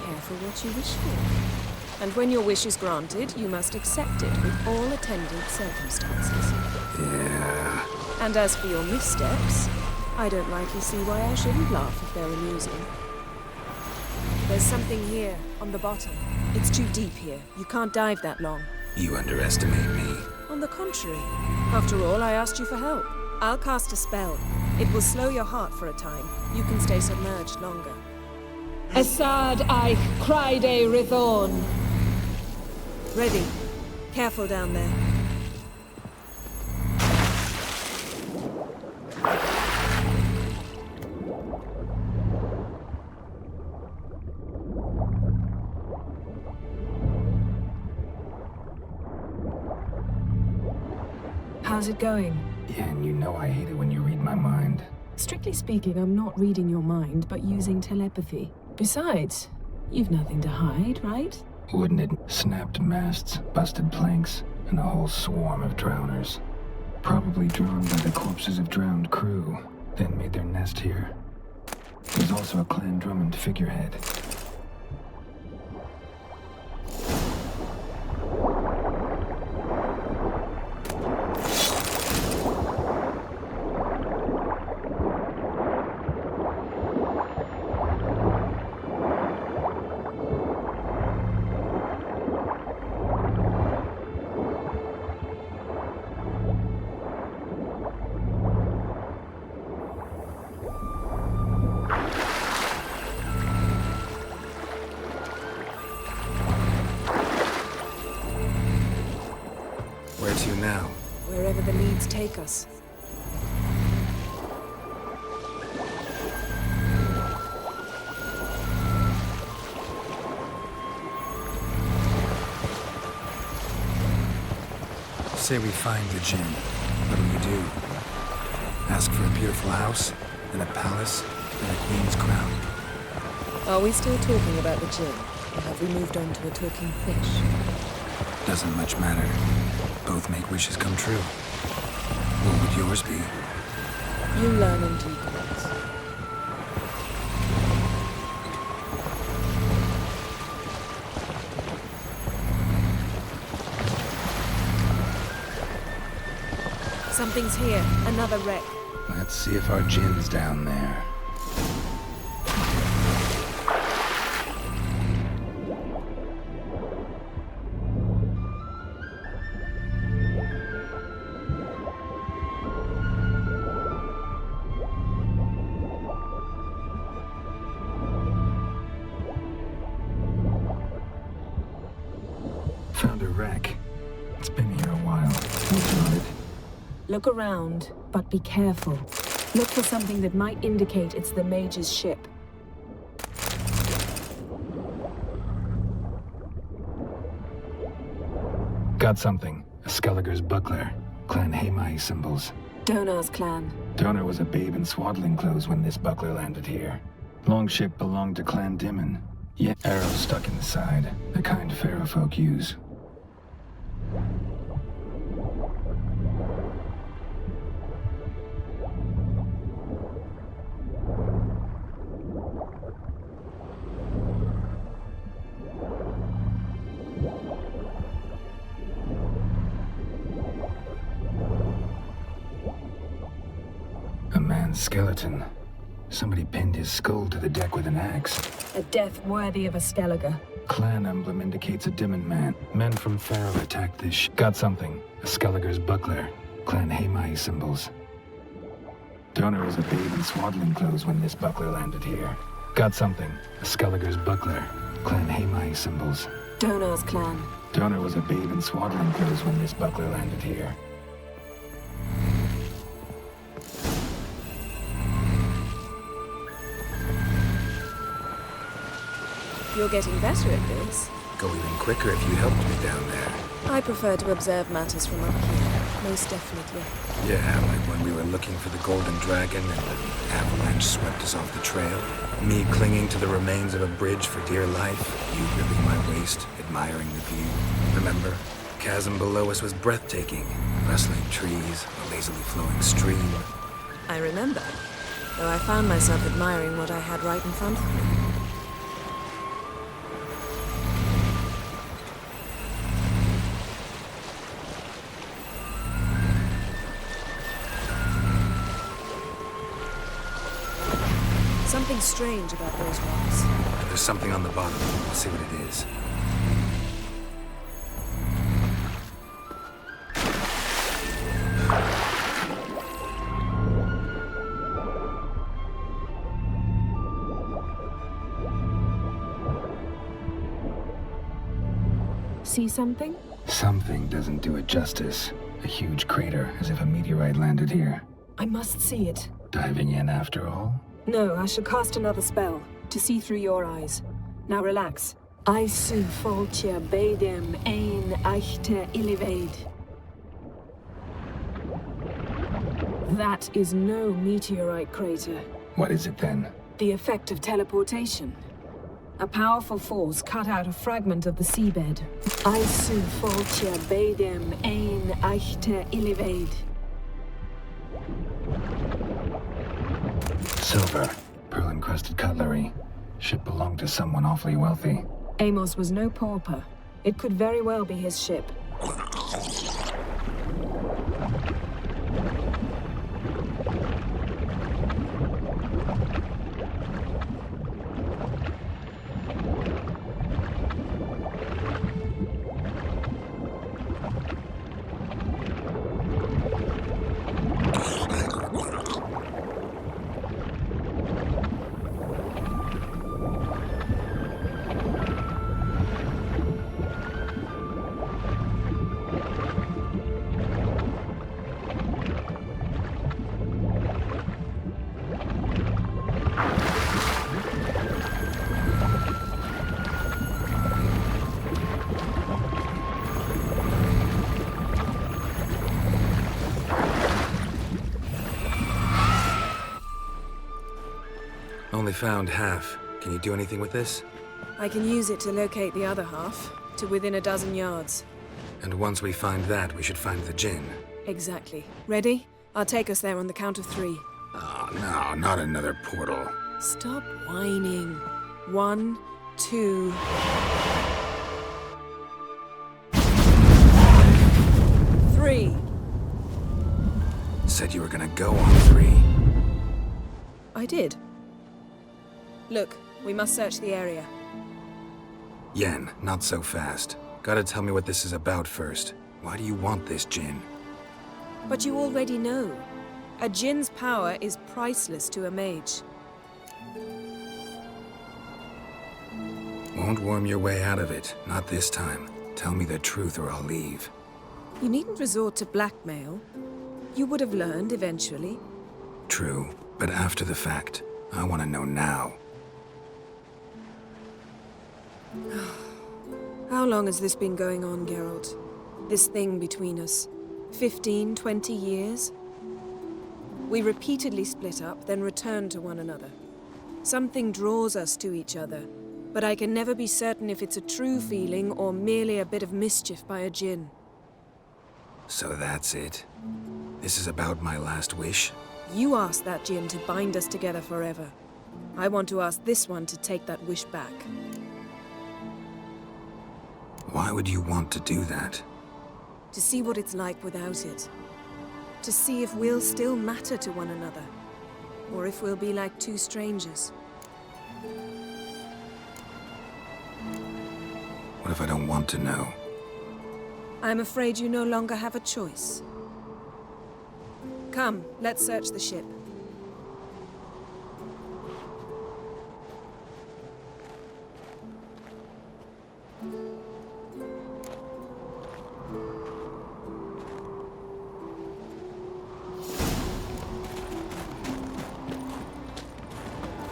Careful what you wish for. And when your wish is granted, you must accept it with all attendant circumstances. Yeah. And as for your missteps, I don't rightly see why I shouldn't laugh if they're amusing. There's something here, on the bottom. It's too deep here. You can't dive that long. You underestimate me. On the contrary. After all, I asked you for help. I'll cast a spell. It will slow your heart for a time. You can stay submerged longer. Assad Eich Criede Rithorn. Ready. Careful down there. How's it going? Yeah, and you know I hate it when you read my mind. Strictly speaking, I'm not reading your mind, but using telepathy. Besides, you've nothing to hide, right? Wouldn't it? Snapped masts, busted planks, and a whole swarm of drowners. Probably drawn by the corpses of drowned crew, then made their nest here. There's also a Clan Drummond figurehead. going now? Wherever the leads take us. Say we find the djinn. What do you do? Ask for a beautiful house, and a palace, and a queen's crown? Are we still talking about the djinn? Or have we moved on to a talking fish? Doesn't much matter. Both make wishes come true. What would yours be? You learn in due course. Something's here. Another wreck. Let's see if our djinn's down there. Found a wreck. It's been here a while. What's on it? Look around, but be careful. Look for something that might indicate it's the mage's ship. Got something. A Skelliger's buckler. Clan Hamai symbols. Donar's clan. Donar was a babe in swaddling clothes when this buckler landed here. Longship belonged to Clan Dimon. Yet arrows stuck in the side. The kind Pharaoh folk use. Skeleton. Somebody pinned his skull to the deck with an axe. A death worthy of a Skelliger. Clan emblem indicates a Dimon man. Men from Pharaoh attacked this Got something. A Skelliger's buckler. Clan Hamai symbols. Donar was a babe in swaddling clothes when this buckler landed here. Got something. A Skelliger's buckler. Clan Hamai symbols. Donar's clan. Donar was a babe in swaddling clothes when this buckler landed here. You're getting better at this. Go even quicker if you helped me down there. I prefer to observe matters from up here, most definitely. Yeah, like when we were looking for the golden dragon and the avalanche swept us off the trail. Me clinging to the remains of a bridge for dear life. You gripping my waist, admiring the view. Remember? Chasm below us was breathtaking. Rustling trees, a lazily flowing stream. I remember, though I found myself admiring what I had right in front of me. Something strange about those rocks. There's something on the bottom. I'll see what it is. See something? Something doesn't do it justice. A huge crater, as if a meteorite landed here. I must see it. Diving in after all? No, I shall cast another spell, to see through your eyes. Now relax. Aisu foltia beidem ein eichte ilivaid. That is no meteorite crater. What is it then? The effect of teleportation. A powerful force cut out a fragment of the seabed. Aisu foltia beidem ein eichte ilivaid. Silver, pearl-encrusted cutlery. Ship belonged to someone awfully wealthy. Amos was no pauper. It could very well be his ship. only found half. Can you do anything with this? I can use it to locate the other half, to within a dozen yards. And once we find that, we should find the djinn. Exactly. Ready? I'll take us there on the count of 3. Oh, no, not another portal. Stop whining. 1, 2... Three. Said you were gonna go on 3. I did. Look, we must search the area. Yen, not so fast. Gotta tell me what this is about first. Why do you want this djinn? But you already know. A djinn's power is priceless to a mage. Won't worm your way out of it. Not this time. Tell me the truth or I'll leave. You needn't resort to blackmail. You would have learned eventually. True, but after the fact. I want to know now. How long has this been going on, Geralt? This thing between us? 15, 20 years? We repeatedly split up, then return to one another. Something draws us to each other, but I can never be certain if it's a true feeling or merely a bit of mischief by a djinn. So that's it? This is about my last wish? You asked that djinn to bind us together forever. I want to ask this one to take that wish back. Why would you want to do that? To see what it's like without it. To see if we'll still matter to one another. Or if we'll be like two strangers. What if I don't want to know? I'm afraid you no longer have a choice. Come, let's search the ship.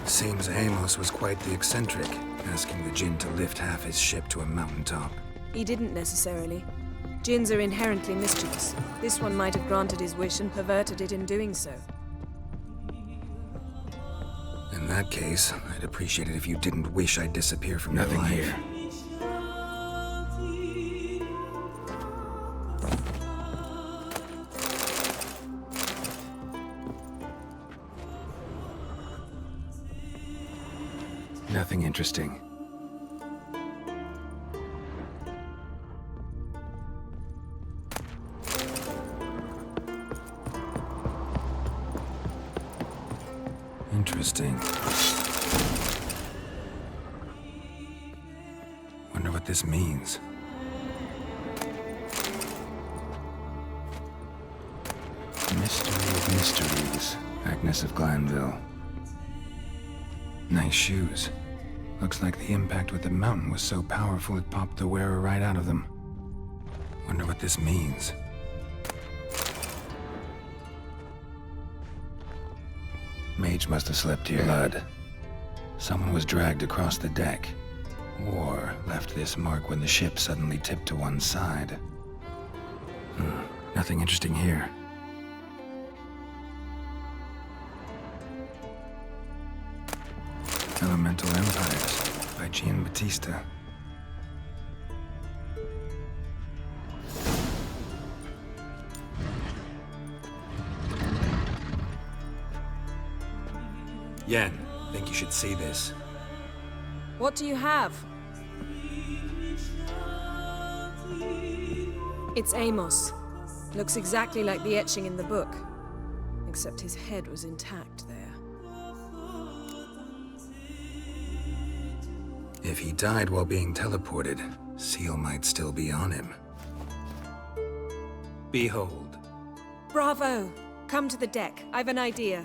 Seems Amos was quite the eccentric, asking the djinn to lift half his ship to a mountaintop. He didn't necessarily. Djinns are inherently mischievous. This one might have granted his wish and perverted it in doing so. In that case, I'd appreciate it if you didn't wish I'd disappear from your life. Nothing here. Nothing interesting. Interesting. Wonder what this means. Mystery of mysteries. Agnes of Glanville. Nice shoes. Looks like the impact with the mountain was so powerful it popped the wearer right out of them. Wonder what this means. Mage must have slept here. Blood. Someone was dragged across the deck. Or left this mark when the ship suddenly tipped to one side. Nothing interesting here. Elemental Empires by Giambattista. Yen, think you should see this. What do you have? It's Amos. Looks exactly like the etching in the book. Except his head was intact there. If he died while being teleported, Seal might still be on him. Behold. Bravo! Come to the deck. I've an idea.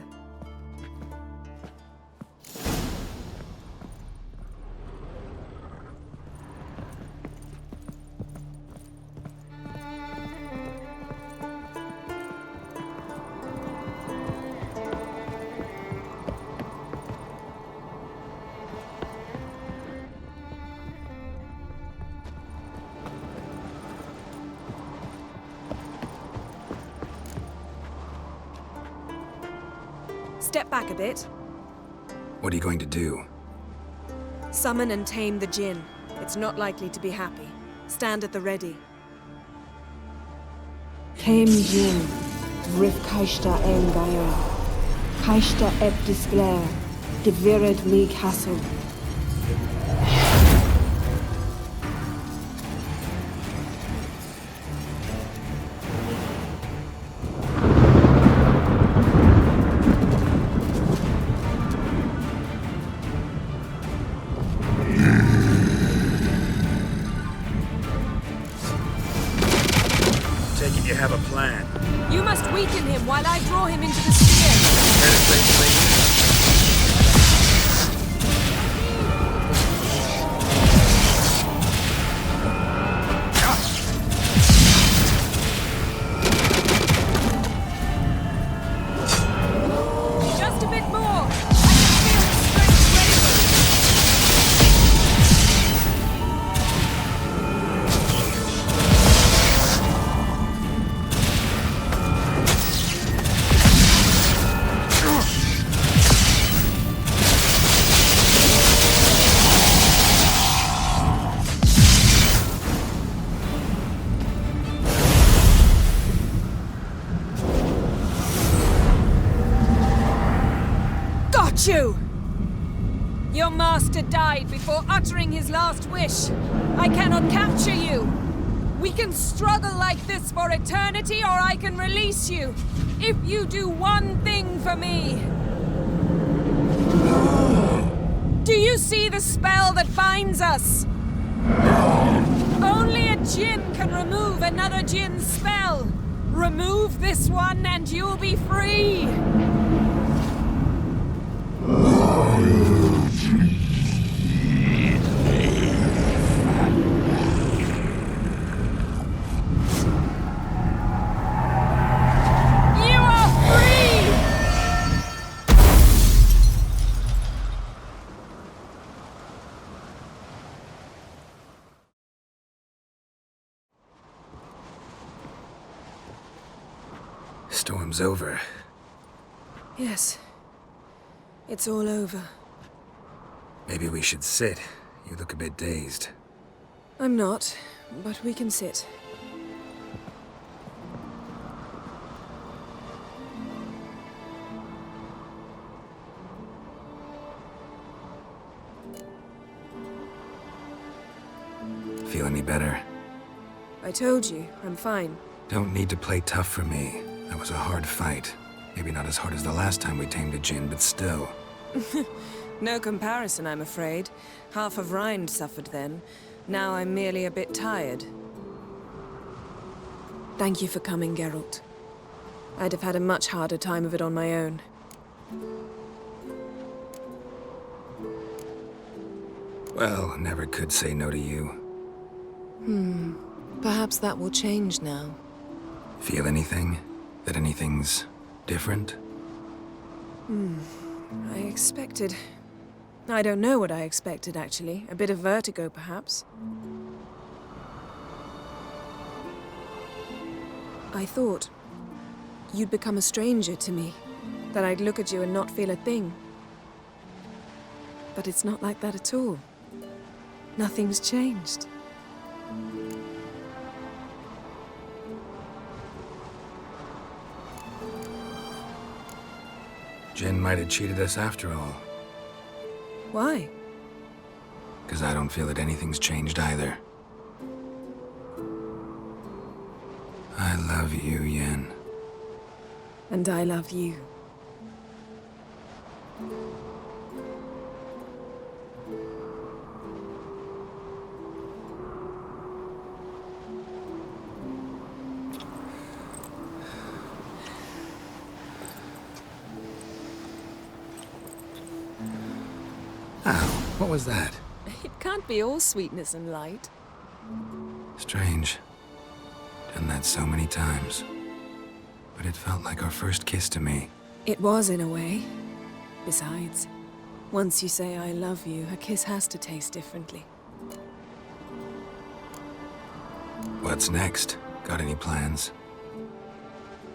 Step back a bit. What are you going to do? Summon and tame the djinn. It's not likely to be happy. Stand at the ready. Tame djinn, vrif kaishta en gaia. Kaishta ep disglair, devirid me castle. You have a plan. You must weaken him while I draw him into the sphere. Just a bit more. I can feel the you! Your master died before uttering his last wish. I cannot capture you. We can struggle like this for eternity, or I can release you. If you do one thing for me. Do you see the spell that binds us? Only a djinn can remove another djinn's spell. Remove this one and you'll be free. Storm's over. Yes. It's all over. Maybe we should sit. You look a bit dazed. I'm not, but we can sit. Feel any better? I told you, I'm fine. Don't need to play tough for me. That was a hard fight. Maybe not as hard as the last time we tamed a djinn, but still. No comparison, I'm afraid. Half of Rind suffered then. Now I'm merely a bit tired. Thank you for coming, Geralt. I'd have had a much harder time of it on my own. Well, never could say no to you. Perhaps that will change now. Feel anything? That anything's different? I expected... I don't know what I expected, actually. A bit of vertigo, perhaps. I thought you'd become a stranger to me. That I'd look at you and not feel a thing. But it's not like that at all. Nothing's changed. Jinn might have cheated us after all. Why? Because I don't feel that anything's changed either. I love you, Yen. And I love you. Ow, what was that? It can't be all sweetness and light. Strange. Done that so many times. But it felt like our first kiss to me. It was, in a way. Besides, once you say I love you, a kiss has to taste differently. What's next? Got any plans?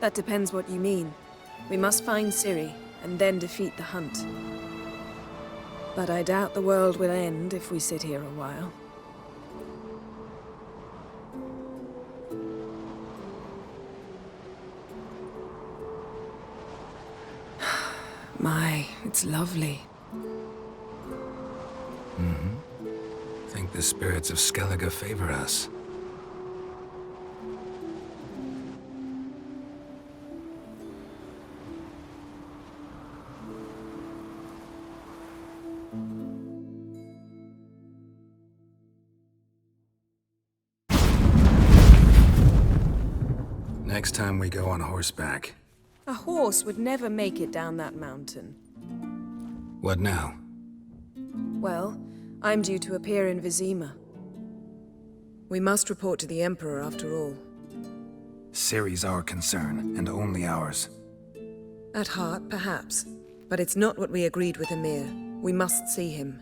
That depends what you mean. We must find Ciri, and then defeat the hunt. But I doubt the world will end if we sit here a while. My, it's lovely. Think the spirits of Skellige favor us. Next time we go on horseback. A horse would never make it down that mountain. What now? Well, I'm due to appear in Vizima. We must report to the Emperor after all. Ciri's our concern, and only ours. At heart, perhaps. But it's not what we agreed with Emir. We must see him.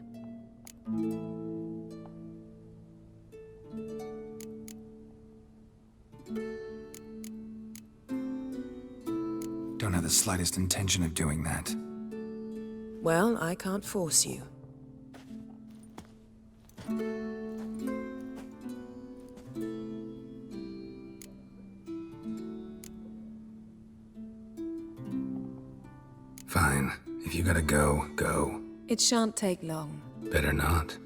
Don't have the slightest intention of doing that. Well, I can't force you. Fine. If you gotta go, go. It shan't take long. Better not.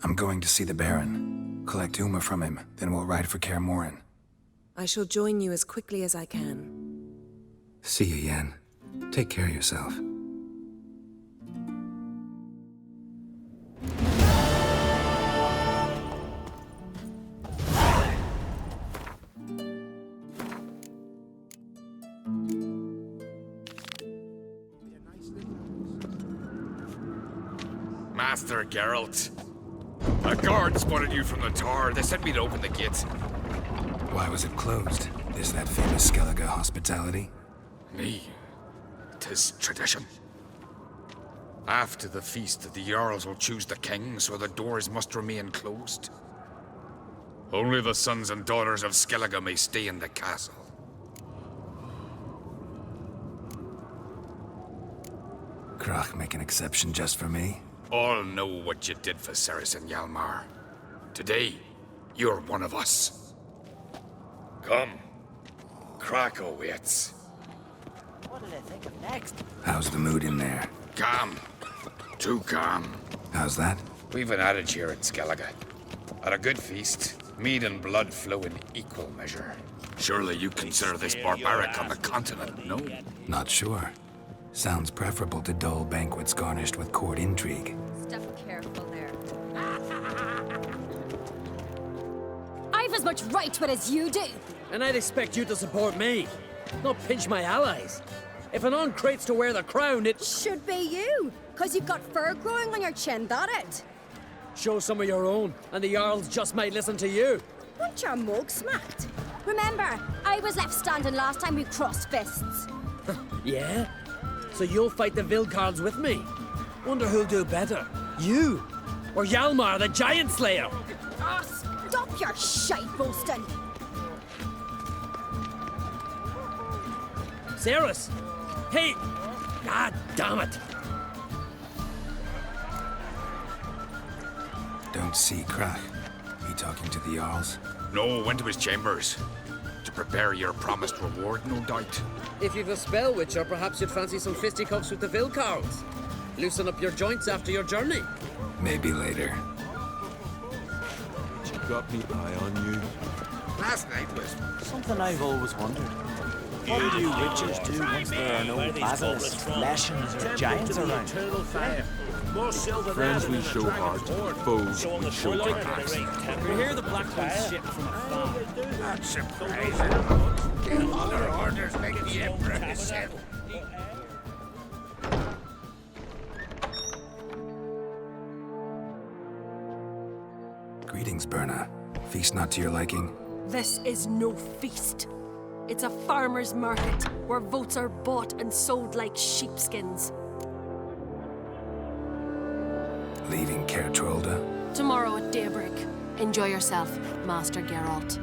I'm going to see the Baron. Collect Uma from him, then we'll ride for Kaer Morhen. I shall join you as quickly as I can. See you, Yen. Take care of yourself. Master Geralt. A guard spotted you from the tower. They sent me to open the gate. Why was it closed? Is that famous Skellige hospitality? Me. 'Tis tradition. After the feast, the Jarls will choose the king, so the doors must remain closed. Only the sons and daughters of Skellige may stay in the castle. Krach make an exception just for me? All know what you did for Ceres and Hjalmar. Today, you're one of us. Come. Krach awaits. What did I think of next? How's the mood in there? Calm. Too calm. How's that? We've an adage here in Skellige. At a good feast, mead and blood flow in equal measure. Surely you consider this barbaric on the continent, no? Not sure. Sounds preferable to dull banquets garnished with court intrigue. Step careful there. I've as much right to it as you do. And I'd expect you to support me, not pinch my allies. If an on crates to wear the crown, it Should be you, because you've got fur growing on your chin, that it? show some of your own, and the Jarls just might listen to you. Want your mug smacked? Remember, I was left standing last time we crossed fists. Yeah? So you'll fight the Vilcards with me? Wonder who'll do better, you or Hjalmar the Giant Slayer? Ah, stop your shite boasting. Ceres! Hey! God damn it! Don't see Krach. He talking to the Jarls? No, went to his chambers. To prepare your promised reward, no doubt. If you've a spell witcher, perhaps you'd fancy some fisticuffs with the Vilcards. Loosen up your joints after your journey. Maybe later. You got me eye on you. Last night was something I've always wondered. What do you witches do once there are no basilisks, lashings, or giants around? Friends we show heart, foes we show attacks. We hear the Black One's ship from afar. Not surprising. Other orders make the Emperor himself. Greetings, Berna. Feast not to your liking? This is no feast. It's a farmer's market where votes are bought and sold like sheepskins. Leaving Kaer Trolde? Tomorrow at daybreak. Enjoy yourself, Master Geralt.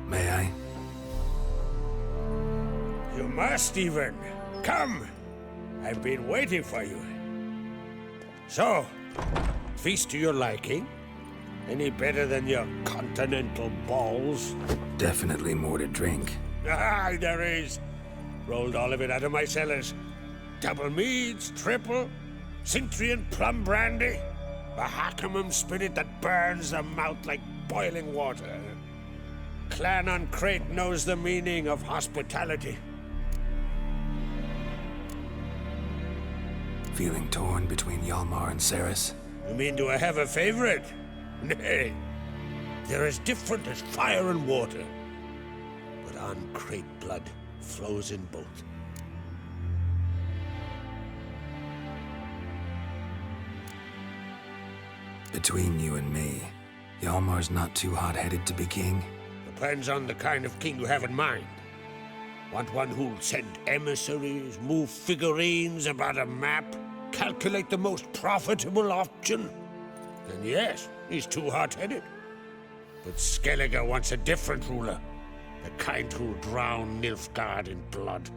May I? must, even. Come! I've been waiting for you. So, feast to your liking? Any better than your continental balls? Definitely more to drink. Ah, there is. Rolled all of it out of my cellars. Double meads, triple, Cintrian plum brandy, a Hackamum spirit that burns the mouth like boiling water. Clan on Crate knows the meaning of hospitality. Feeling torn between Hjalmar and Ceres? You mean do I have a favorite? Nay. They're as different as fire and water. But on Crate blood flows in both. Between you and me, Hjalmar's not too hot-headed to be king? Depends on the kind of king you have in mind. Want one who'll send emissaries, move figurines about a map, calculate the most profitable option? Then yes, he's too hot-headed. But Skellige wants a different ruler. The kind who'll drown Nilfgaard in blood.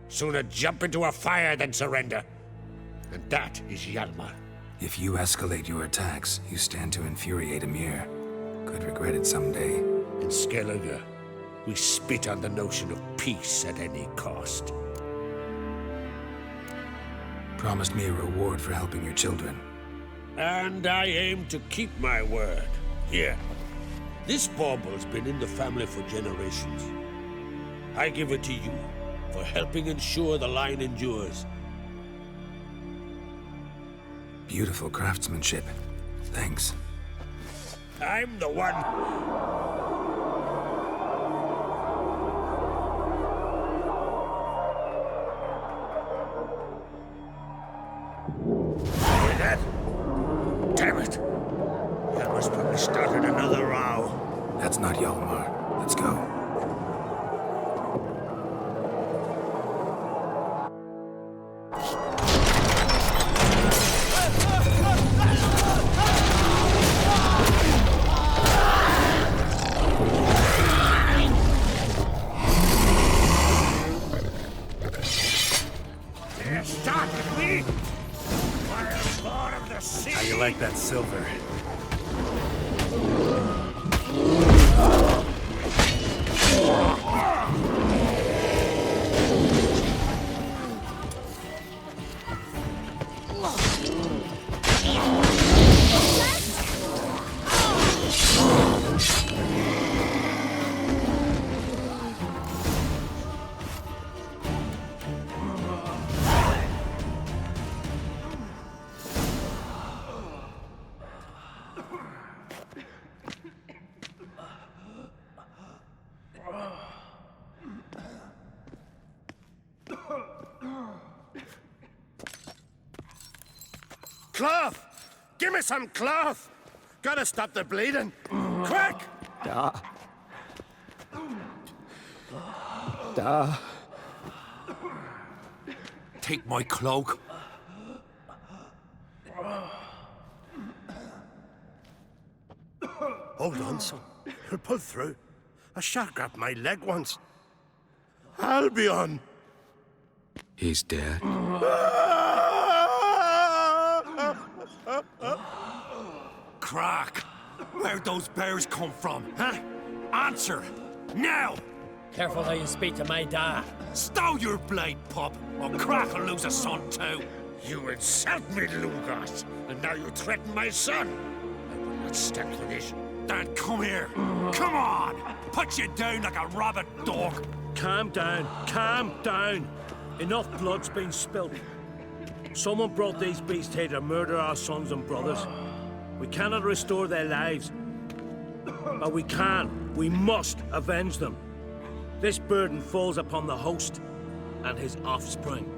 Sooner jump into a fire than surrender. And that is Hjalmar. If you escalate your attacks, you stand to infuriate Emir. Could regret it someday. In Skellige, we spit on the notion of peace at any cost. Promised me a reward for helping your children. And I aim to keep my word. Here. This bauble's been in the family for generations. I give it to you for helping ensure the line endures. Beautiful craftsmanship. Thanks. I'm the one. Hear that? Damn it! Hjalmar's probably started another row. That's not Hjalmar. Let's go. How you like that silver? Cloth! Give me some cloth! Gotta stop the bleeding. Quick! Take my cloak. Hold on, son. You'll pull through. A shark grabbed my leg once. Albion! He's dead. Crack! Where'd those bears come from, huh? Answer! Now! Careful how you speak to my dad. Stow your blade, pup, or Crack will lose a son too. You insult me, Lugos, and now you threaten my son. I will not stand for this. Dan, come here. Come on! Put you down like a rabid dog. Calm down. Calm down. Enough blood's been spilled. Someone brought these beasts here to murder our sons and brothers. We cannot restore their lives. But we must avenge them. This burden falls upon the host and his offspring.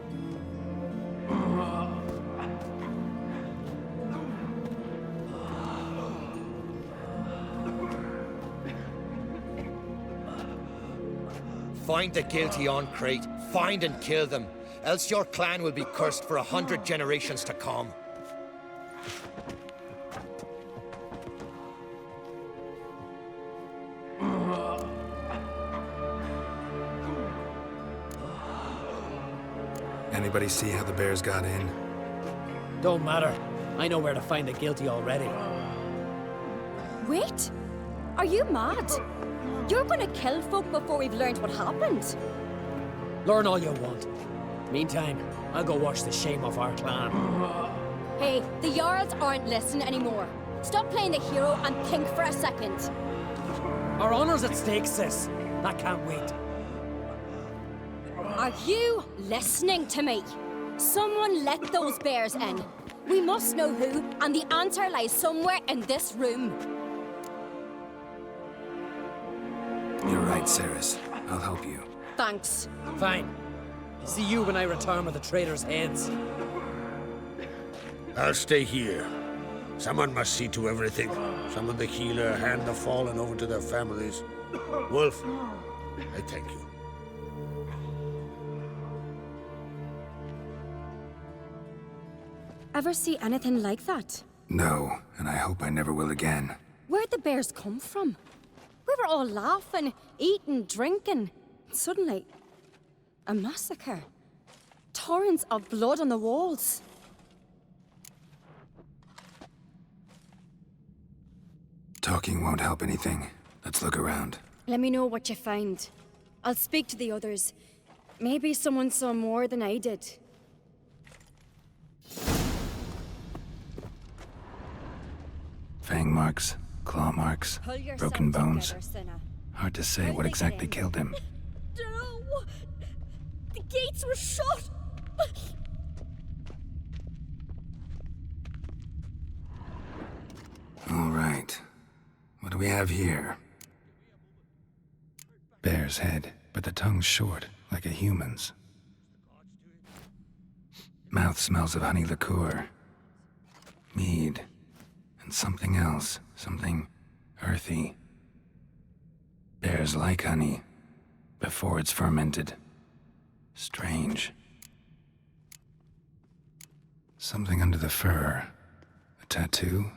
Find the guilty on Crate. Find and kill them. Else your clan will be cursed for 100 generations to come. Anybody see how the bears got in? Don't matter. I know where to find the guilty already. Wait! Are you mad? You're gonna kill folk before we've learned what happened. Learn all you want. Meantime, I'll go wash the shame off our clan. Hey, the Jarls aren't listening anymore. Stop playing the hero and think for a second. Our honor's at stake, sis. That can't wait. Are you listening to me? Someone let those bears in. We must know who, and the answer lies somewhere in this room. You're right, Ceres. I'll help you. Thanks. Fine. See you when I return with the traitors' heads. I'll stay here. Someone must see to everything. Someone the healer, hand the fallen over to their families. Wolf, I thank you. Ever see anything like that? No, and I hope I never will again. Where'd the bears come from? We were all laughing, eating, drinking. Suddenly, a massacre. Torrents of blood on the walls. Talking won't help anything. Let's look around. Let me know what you find. I'll speak to the others. Maybe someone saw more than I did. Fang marks, claw marks, Pull yourself broken bones. together, sinner. Hard to say what exactly killed him. No! The gates were shut! All right. What do we have here? Bear's head, but the tongue's short, like a human's. Mouth smells of honey liqueur. Mead. And something else. Something earthy. Bears like honey. Before it's fermented. Strange. Something under the fur. A tattoo?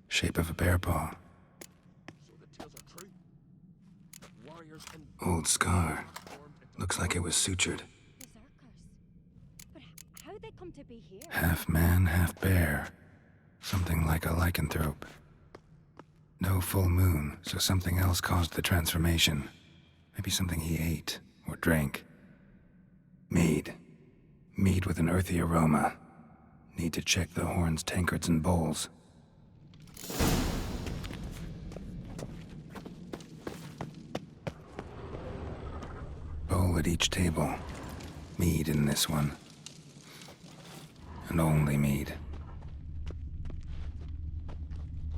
Shape of a bear paw. Old scar. Looks like it was sutured. But how'd they come to be here? Half man, half bear. Something like a lycanthrope. No full moon, so something else caused the transformation. Maybe something he ate or drank. Mead. Mead with an earthy aroma. Need to check the horns, tankards, and bowls. Bowl at each table. Mead in this one. And only mead.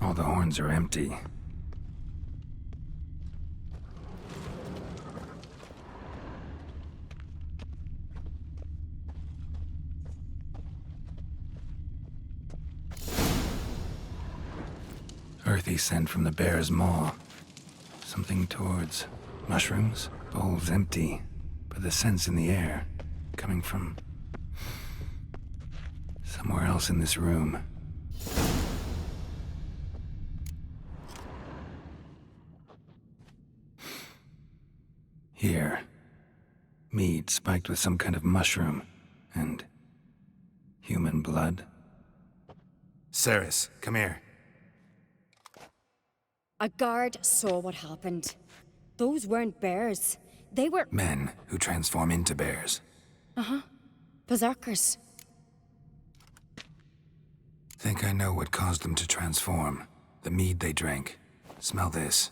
All the horns are empty. Earthy scent from the bear's maw. Something towards mushrooms. Bowl's empty, but the scent's in the air. Coming from somewhere else in this room. Here. Mead spiked with some kind of mushroom. And human blood. Ceres, come here. A guard saw what happened. Those weren't bears. They were... Men who transform into bears. Uh-huh. Berserkers. Think I know what caused them to transform. The mead they drank. Smell this.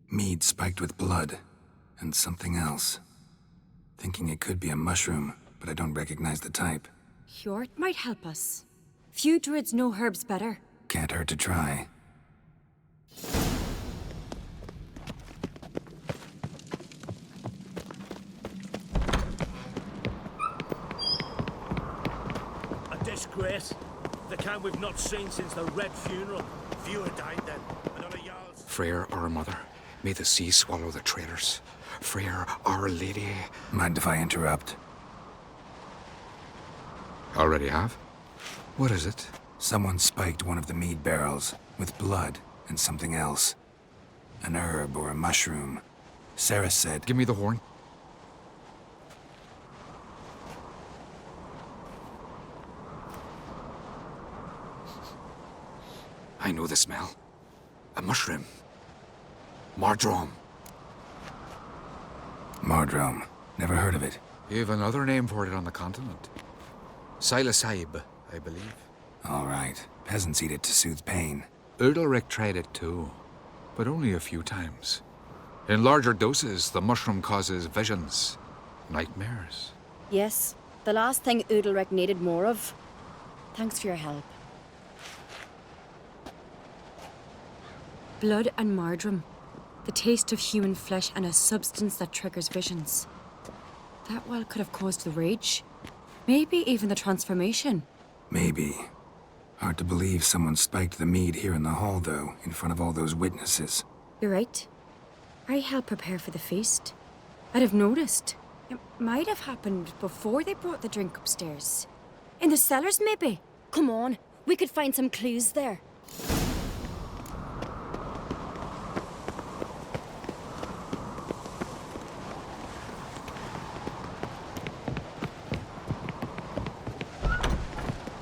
Mead spiked with blood. And something else. Thinking it could be a mushroom, but I don't recognize the type. Hjort might help us. Few druids know herbs better. Can't hurt to try. A disgrace. The kind we've not seen since the Red Funeral. Fewer died then. Another Jarl's... Freyr, our mother, may the sea swallow the traitors. Freyr, our lady... Mind if I interrupt? Already have? What is it? Someone spiked one of the mead barrels with blood and something else. An herb or a mushroom. Sarah said... Give me the horn. I know the smell. A mushroom. Mardrome. Mardrome. Never heard of it. You've another name for it on the continent. Psilocybe, I believe. All right. Peasants eat it to soothe pain. Udalric tried it too, but only a few times. In larger doses, the mushroom causes visions, nightmares. Yes, the last thing Udalric needed more of. Thanks for your help. Blood and Mardrome. The taste of human flesh and a substance that triggers visions. That well could have caused the rage. Maybe even the transformation. Maybe. Hard to believe someone spiked the mead here in the hall, though, in front of all those witnesses. You're right. I helped prepare for the feast. I'd have noticed. It might have happened before they brought the drink upstairs. In the cellars, maybe? Come on, we could find some clues there.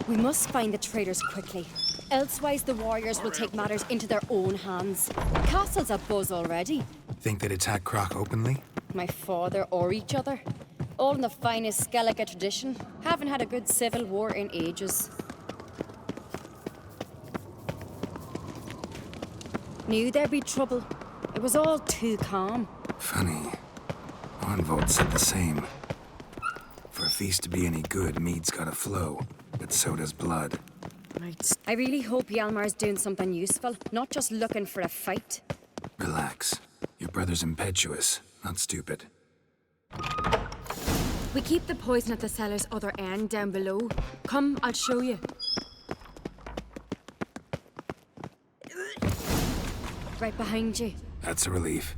We must find the traitors quickly. Elsewise, the warriors will take matters into their own hands. The castle's abuzz already. Think they'd attack Croc openly? My father or each other. All in the finest Skellige tradition. Haven't had a good civil war in ages. Knew there'd be trouble. It was all too calm. Funny. Arnvold said the same. For a feast to be any good, mead's gotta flow. But so does blood. Right. I really hope Hjalmar's doing something useful, not just looking for a fight. Relax. Your brother's impetuous, not stupid. We keep the poison at the cellar's other end, down below. Come, I'll show you. Right behind you. That's a relief.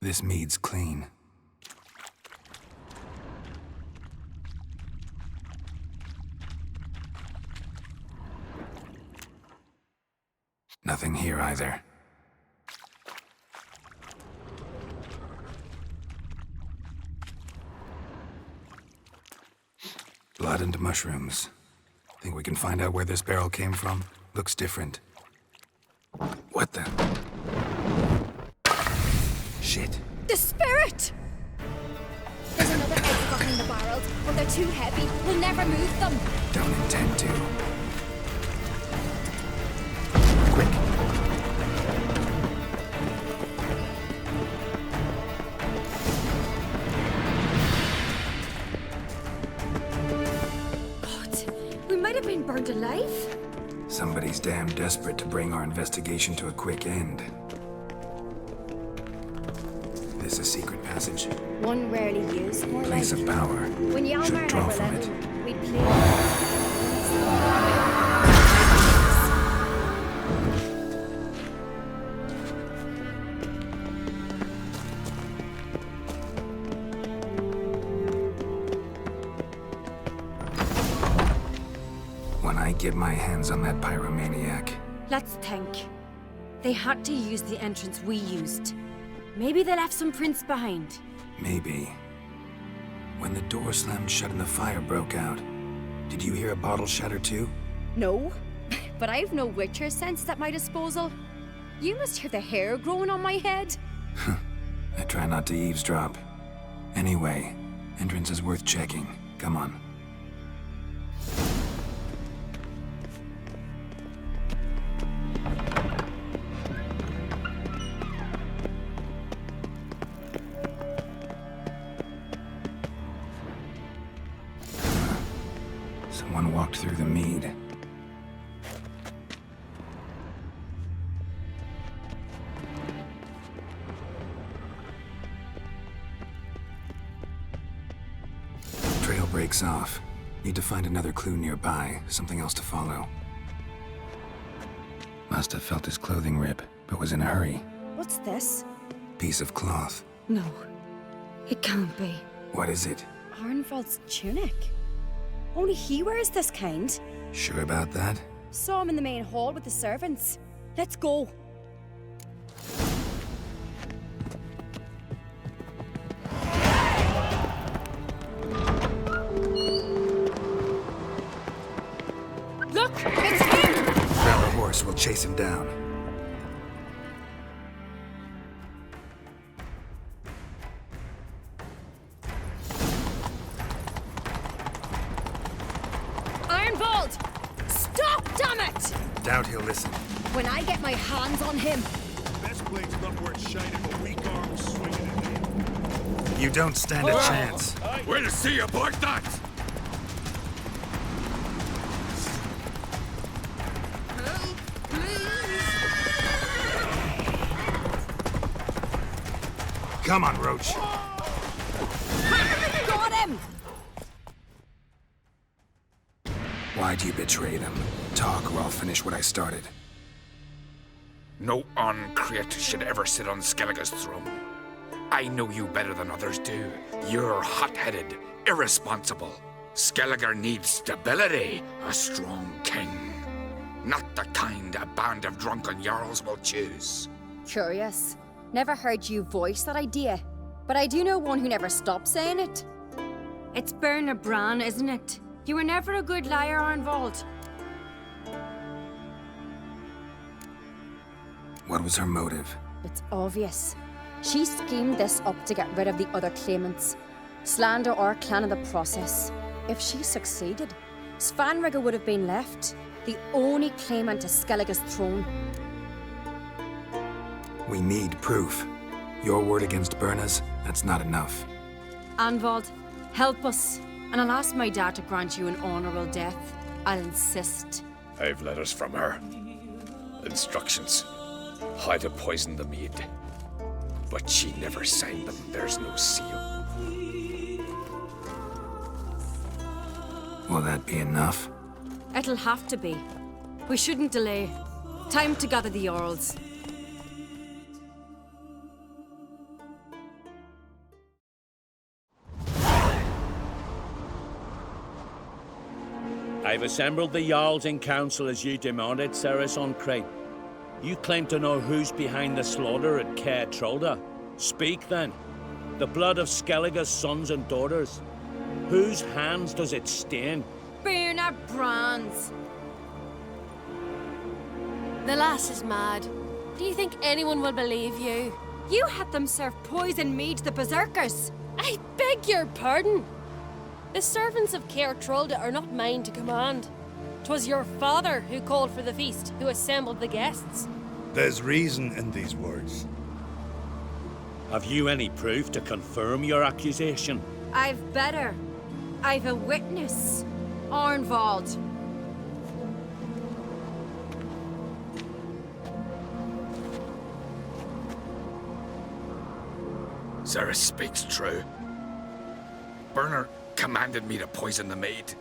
This mead's clean. Nothing here either. Blood and mushrooms. Think we can find out where this barrel came from? Looks different. What the? Shit. The spirit! There's another egg behind the barrels, but they're too heavy. We'll never move them. Don't intend to. Quick. God, we might have been burned alive. Somebody's damn desperate to bring our investigation to a quick end. This a secret passage? One rarely used, more Place like... of power. When Hjalmar Should and draw I were from little, it. we'd play... When I get my hands on that pyromaniac. Let's think. They had to use the entrance we used. Maybe they left some prints behind. Maybe. When the door slammed shut and the fire broke out, did you hear a bottle shatter too? No, but I've no witcher sense at my disposal. You must hear the hair growing on my head. I try not to eavesdrop. Anyway, entrance is worth checking. Come on. Someone walked through the mead. Trail breaks off. Need to find another clue nearby, something else to follow. Must have felt his clothing rip, but was in a hurry. What's this? Piece of cloth. No, it can't be. What is it? Arnvald's tunic. Only he wears this kind. Sure about that? Saw him in the main hall with the servants. Let's go. course, we'll chase him down. Ironbolt! Stop, damn it! Doubt he'll listen. When I get my hands on him... Best blade's not worth shining for weak arms swinging at him. You don't stand a chance. We'll see about that! Come on, Roach. Got him! Why do you betray them? Talk, or I'll finish what I started. No uncreate should ever sit on Skellige's throne. I know you better than others do. You're hot-headed, irresponsible. Skellige needs stability, a strong king. Not the kind a band of drunken jarls will choose. Curious. Never heard you voice that idea. But I do know one who never stops saying it. It's Berna Bran, isn't it? You were never a good liar, Arnvold. What was her motive? It's obvious. She schemed this up to get rid of the other claimants. Slander our clan in the process. If she succeeded, Svanrige would have been left, the only claimant to Skellige's throne. We need proof. Your word against Berna's, that's not enough. Arnvold, help us. And I'll ask my dad to grant you an honourable death. I'll insist. I've letters from her. Instructions. How to poison the mead. But she never signed them. There's no seal. Will that be enough? It'll have to be. We shouldn't delay. Time to gather the Jarls. I've assembled the Jarls in council as you demanded, Ceres on Crate. You claim to know who's behind the slaughter at Caer Trolda. Speak then. The blood of Skellige's sons and daughters. Whose hands does it stain? Berna Bran's. The lass is mad. Do you think anyone will believe you? You had them serve poison mead to the berserkers. I beg your pardon. The servants of Caer Trolda are not mine to command. 'Twas your father who called for the feast, who assembled the guests. There's reason in these words. Have you any proof to confirm your accusation? I've better. I've a witness. Arnvold. Ceres speaks true. Berna commanded me to poison the maid.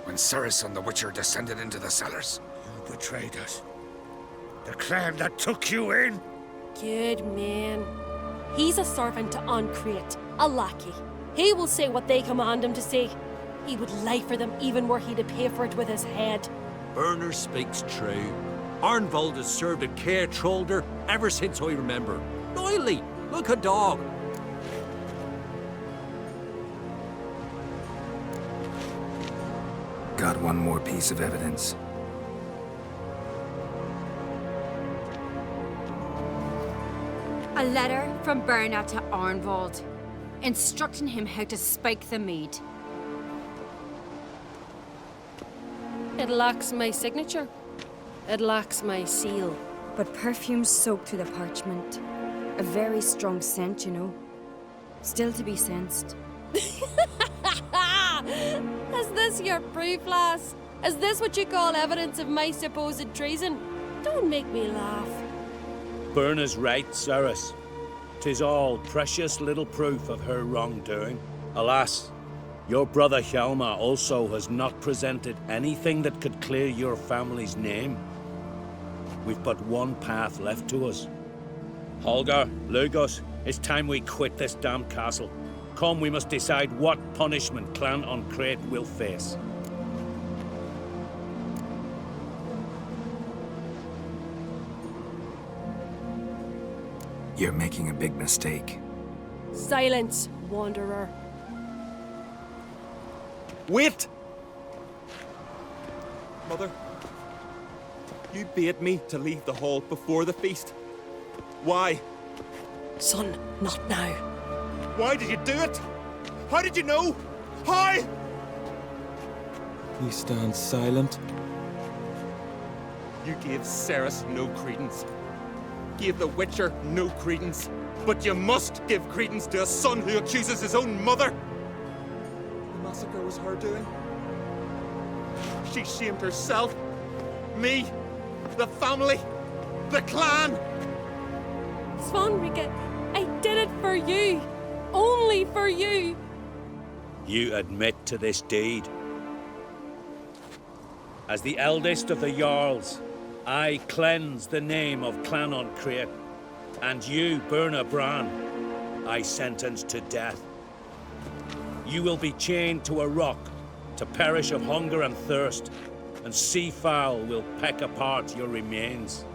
When Ceres and the Witcher descended into the cellars. You betrayed us. The clan that took you in. Good man. He's a servant to Uncreate, a lackey. He will say what they command him to say. He would lie for them even were he to pay for it with his head. Berner speaks true. Arnvold has served at Caer Trolda ever since I remember. Loyally, like a dog. Got one more piece of evidence. A letter from Berna to Arnvold, instructing him how to spike the mead. It lacks my signature. It lacks my seal. But perfume soaked through the parchment. A very strong scent, you know. Still to be sensed. Is this your proof, lass? Is this what you call evidence of my supposed treason? Don't make me laugh. Berna's right, Ceres. 'Tis all precious little proof of her wrongdoing. Alas, your brother Hjalmar also has not presented anything that could clear your family's name. We've but one path left to us. Holger, Lugos, it's time we quit this damn castle. Come, we must decide what punishment Clan Uncreate will face. You're making a big mistake. Silence, wanderer. Wait! Mother. You bade me to leave the hall before the feast. Why? Son, not now. Why did you do it? How did you know? How? He stands silent. You gave Ceres no credence. Gave the Witcher no credence. But you must give credence to a son who accuses his own mother. The massacre was her doing. She shamed herself, me, the family, the clan. Svanrige, I did it for you. Only for you. You admit to this deed. As the eldest of the Jarls, I cleanse the name of Clan on Crete, and you, Burna Bran, I sentence to death. You will be chained to a rock, to perish of hunger and thirst, and sea fowl will peck apart your remains.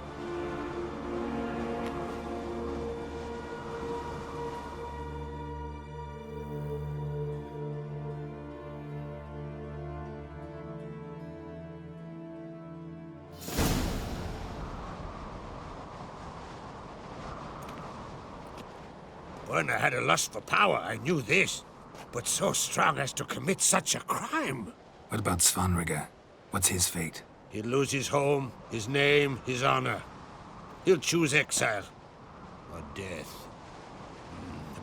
When I had a lust for power, I knew this. But so strong as to commit such a crime. What about Svanrige? What's his fate? He'll lose his home, his name, his honor. He'll choose exile. Or death.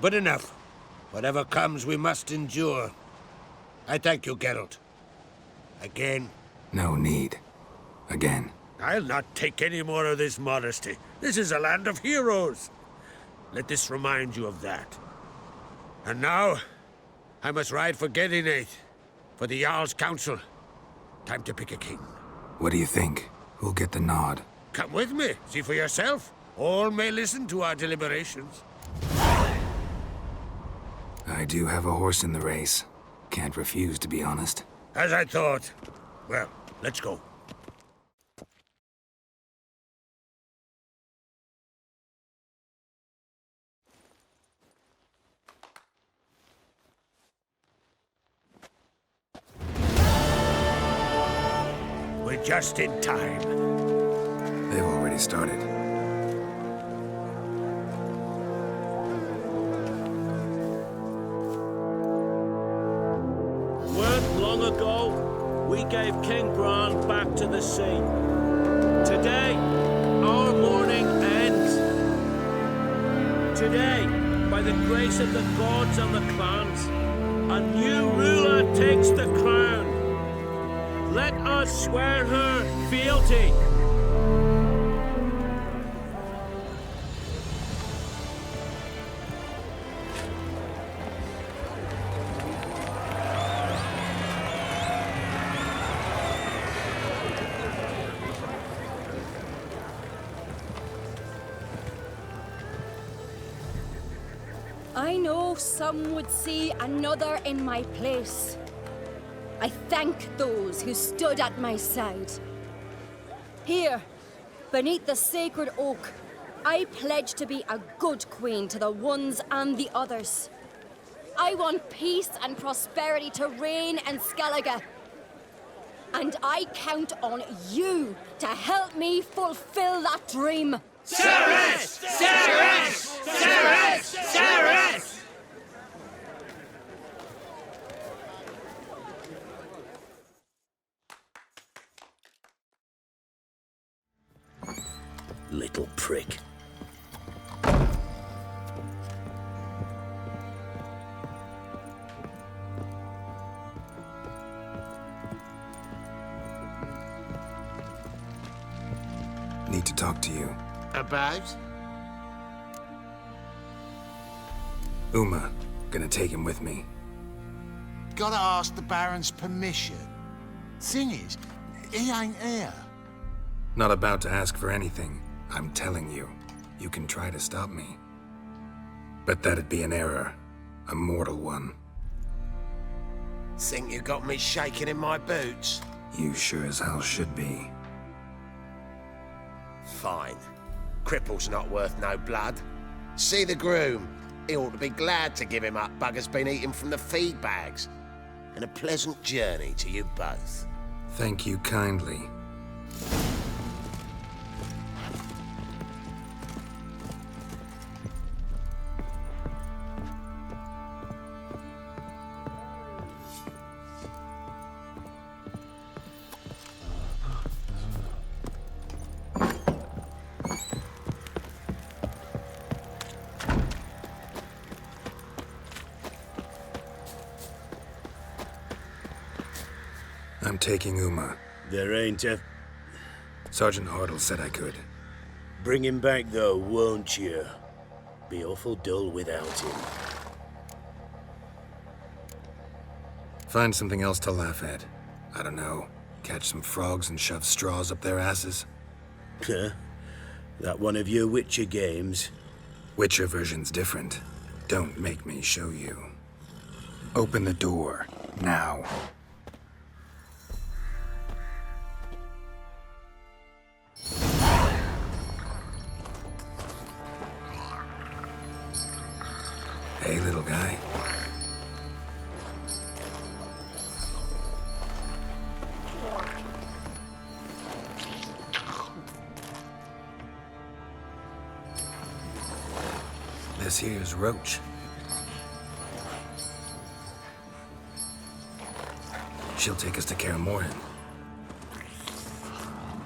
But enough. Whatever comes, we must endure. I thank you, Geralt. Again. No need. Again. I'll not take any more of this modesty. This is a land of heroes. Let this remind you of that. And now, I must ride for Gedinate, for the Jarl's Council. Time to pick a king. What do you think? Who'll get the nod? Come with me, see for yourself. All may listen to our deliberations. I do have a horse in the race. Can't refuse, to be honest. As I thought. Well, let's go. We're just in time. They've already started. Weren't long ago, we gave King Bran back to the sea. Today, our mourning ends. Today, by the grace of the gods and the clans, a new ruler takes the crown. Let us swear her fealty. I know some would see another in my place. I thank those who stood at my side. Here, beneath the sacred oak, I pledge to be a good queen to the ones and the others. I want peace and prosperity to reign in Skellige. And I count on you to help me fulfill that dream. Ceres! Ceres! Ceres! Ceres! Little prick. Need to talk to you. About? Uma. Gonna take him with me. Gotta ask the Baron's permission. Thing is, he ain't here. Not about to ask for anything. I'm telling you. You can try to stop me. But that'd be an error. A mortal one. Think you got me shaking in my boots? You sure as hell should be. Fine. Cripple's not worth no blood. See the groom. He ought to be glad to give him up. Bugger's been eating from the feed bags. And a pleasant journey to you both. Thank you kindly. I'm taking Uma. There ain't a... Sergeant Hartle said I could. Bring him back, though, won't you? Be awful dull without him. Find something else to laugh at. I don't know. Catch some frogs and shove straws up their asses. Huh? That one of your Witcher games? Witcher version's different. Don't make me show you. Open the door. Now. Hey, little guy. This here's Roach. She'll take us to Kaer Morhen.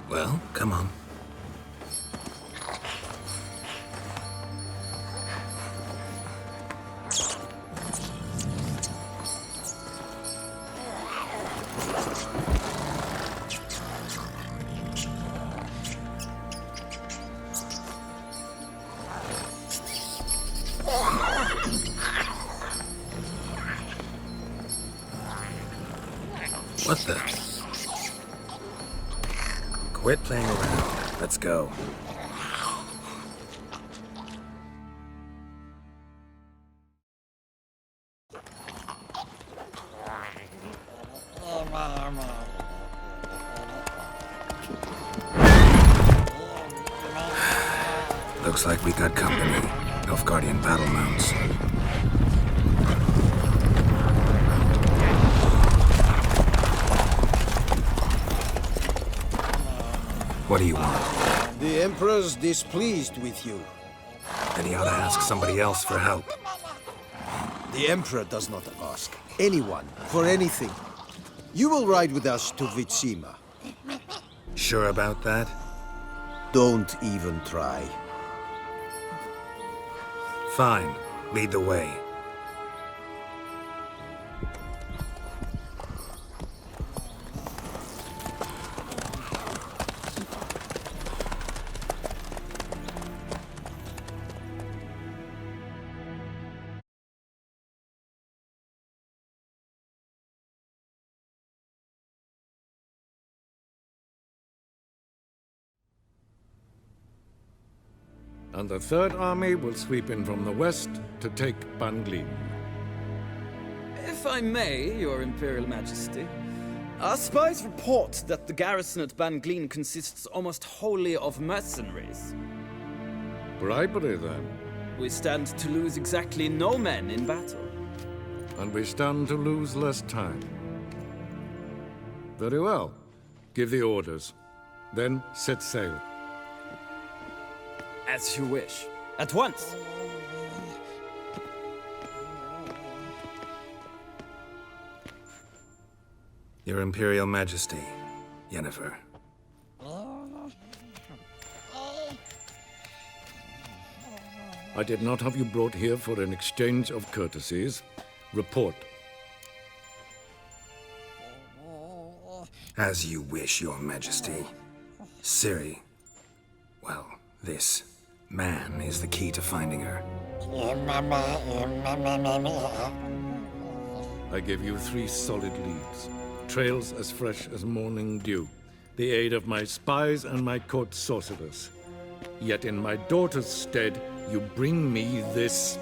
Well, come on. What the? Quit playing around. Let's go. Looks like we got company. Nilfgaardian battle mounts. What do you want? The Emperor's displeased with you. Then he ought to ask somebody else for help. The Emperor does not ask anyone for anything. You will ride with us to Vitsima. Sure about that? Don't even try. Fine. Lead the way. And the Third Army will sweep in from the west to take Banglin. If I may, Your Imperial Majesty, our spies report that the garrison at Banglin consists almost wholly of mercenaries. Bribery, then. We stand to lose exactly no men in battle. And we stand to lose less time. Very well. Give the orders. Then set sail. As you wish. At once! Your Imperial Majesty, Yennefer. I did not have you brought here for an exchange of courtesies. Report. As you wish, Your Majesty. Ciri. Well, this man is the key to finding her. I give you 3 solid leads. Trails as fresh as morning dew. The aid of my spies and my court sorcerers. Yet in my daughter's stead, you bring me this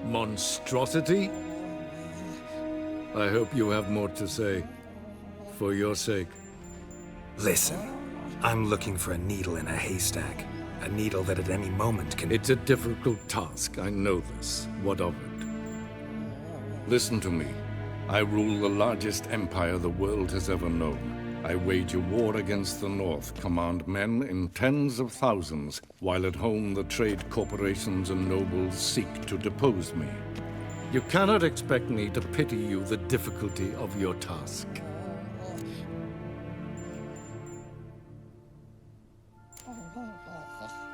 monstrosity? I hope you have more to say. For your sake. Listen, I'm looking for a needle in a haystack. A needle that at any moment can... It's a difficult task, I know this. What of it? Listen to me. I rule the largest empire the world has ever known. I wage a war against the North, command men in tens of thousands, while at home the trade corporations and nobles seek to depose me. You cannot expect me to pity you the difficulty of your task.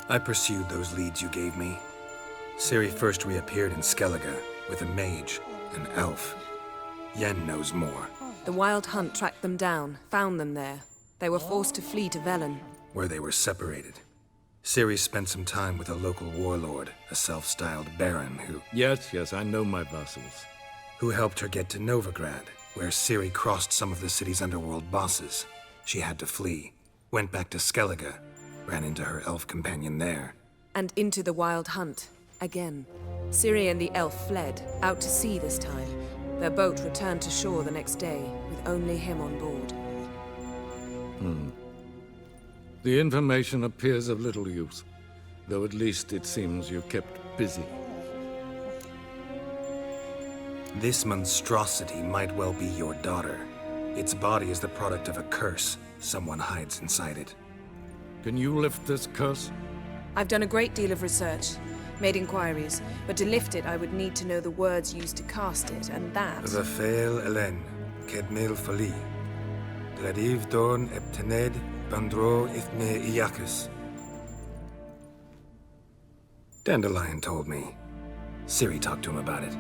I pursued those leads you gave me. Ciri first reappeared in Skellige with a mage, an elf. Yen knows more. The Wild Hunt tracked them down, found them there. They were forced to flee to Velen. Where they were separated. Ciri spent some time with a local warlord, a self-styled baron who... Yes, I know my vassals. Who helped her get to Novigrad, where Ciri crossed some of the city's underworld bosses. She had to flee, went back to Skellige, ran into her elf companion there. And into the Wild Hunt, again. Ciri and the elf fled, out to sea this time. Their boat returned to shore the next day, with only him on board. The information appears of little use, though at least it seems you kept busy. This monstrosity might well be your daughter. Its body is the product of a curse. Someone hides inside it. Can you lift this curse? I've done a great deal of research, made inquiries, but to lift it I would need to know the words used to cast it, and that... Rafael Elen, Kedmel Fali, Dradiv Dorn Eptened, Bandro Ithne Iacus. Dandelion told me. Ciri talked to him about it.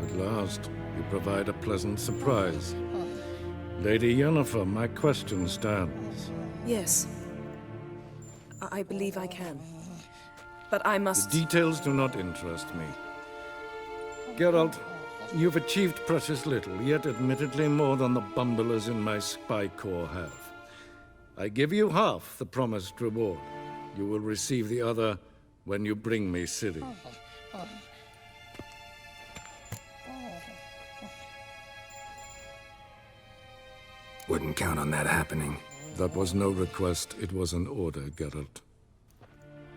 At last, you provide a pleasant surprise. Lady Yennefer, my question stands. Yes. I believe I can. But I must... The details do not interest me. Geralt, you've achieved precious little, yet admittedly more than the bumblers in my spy corps have. I give you half the promised reward. You will receive the other when you bring me Ciri. Wouldn't count on that happening. That was no request, it was an order, Geralt.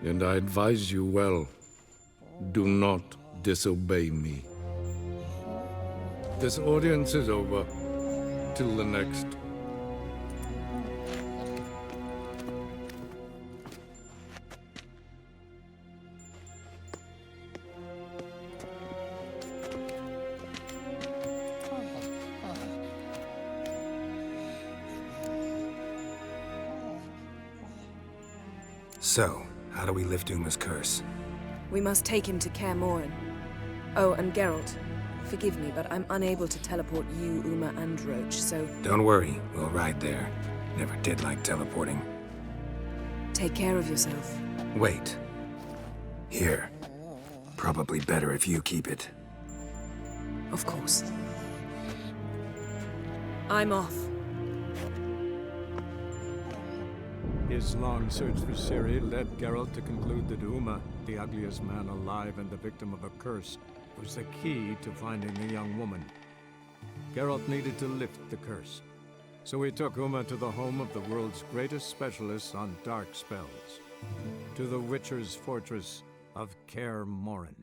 And I advise you well, do not disobey me. This audience is over. Till the next. So, how do we lift Uma's curse? We must take him to Kaer Morhen. Oh, and Geralt, forgive me, but I'm unable to teleport you, Uma, and Roach, so... Don't worry, we'll ride there. Never did like teleporting. Take care of yourself. Wait. Here. Probably better if you keep it. Of course. I'm off. His long search for Ciri led Geralt to conclude that Uma, the ugliest man alive and the victim of a curse, was the key to finding the young woman. Geralt needed to lift the curse, so he took Uma to the home of the world's greatest specialists on dark spells, to the Witcher's fortress of Kaer Morhen.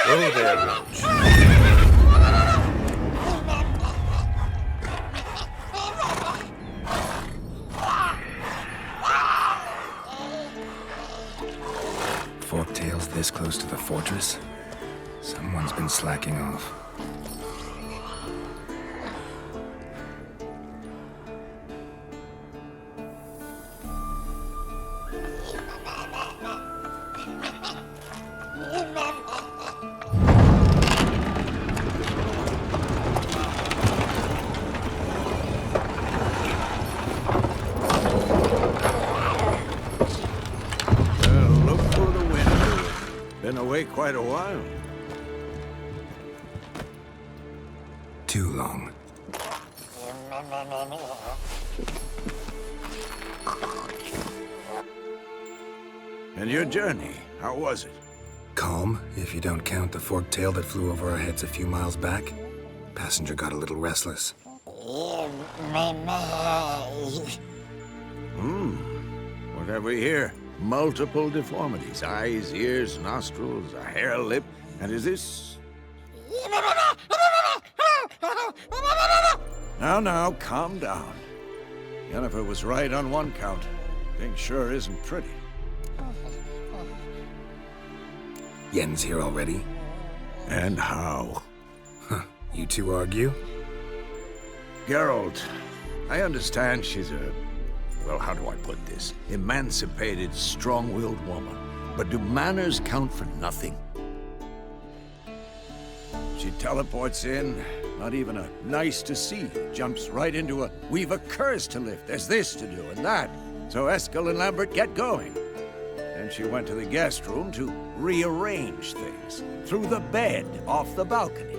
Oh there, Roach. Forktails this close to the fortress? Someone's been slacking off. Been away quite a while. Too long. And your journey, how was it? Calm, if you don't count the forked tail that flew over our heads a few miles back. Passenger got a little restless. What have we here? Multiple deformities. Eyes, ears, nostrils, a hair lip. And is this... Now, calm down. Yennefer was right on one count. Thing sure isn't pretty. Yen's here already? And how? Huh. You two argue? Geralt, I understand she's a... well, how do I put this? Emancipated, strong-willed woman. But do manners count for nothing? She teleports in, not even a nice to see, jumps right into a we've a curse to lift, there's this to do and that. So Eskel and Lambert get going. Then she went to the guest room to rearrange things. Through the bed, off the balcony.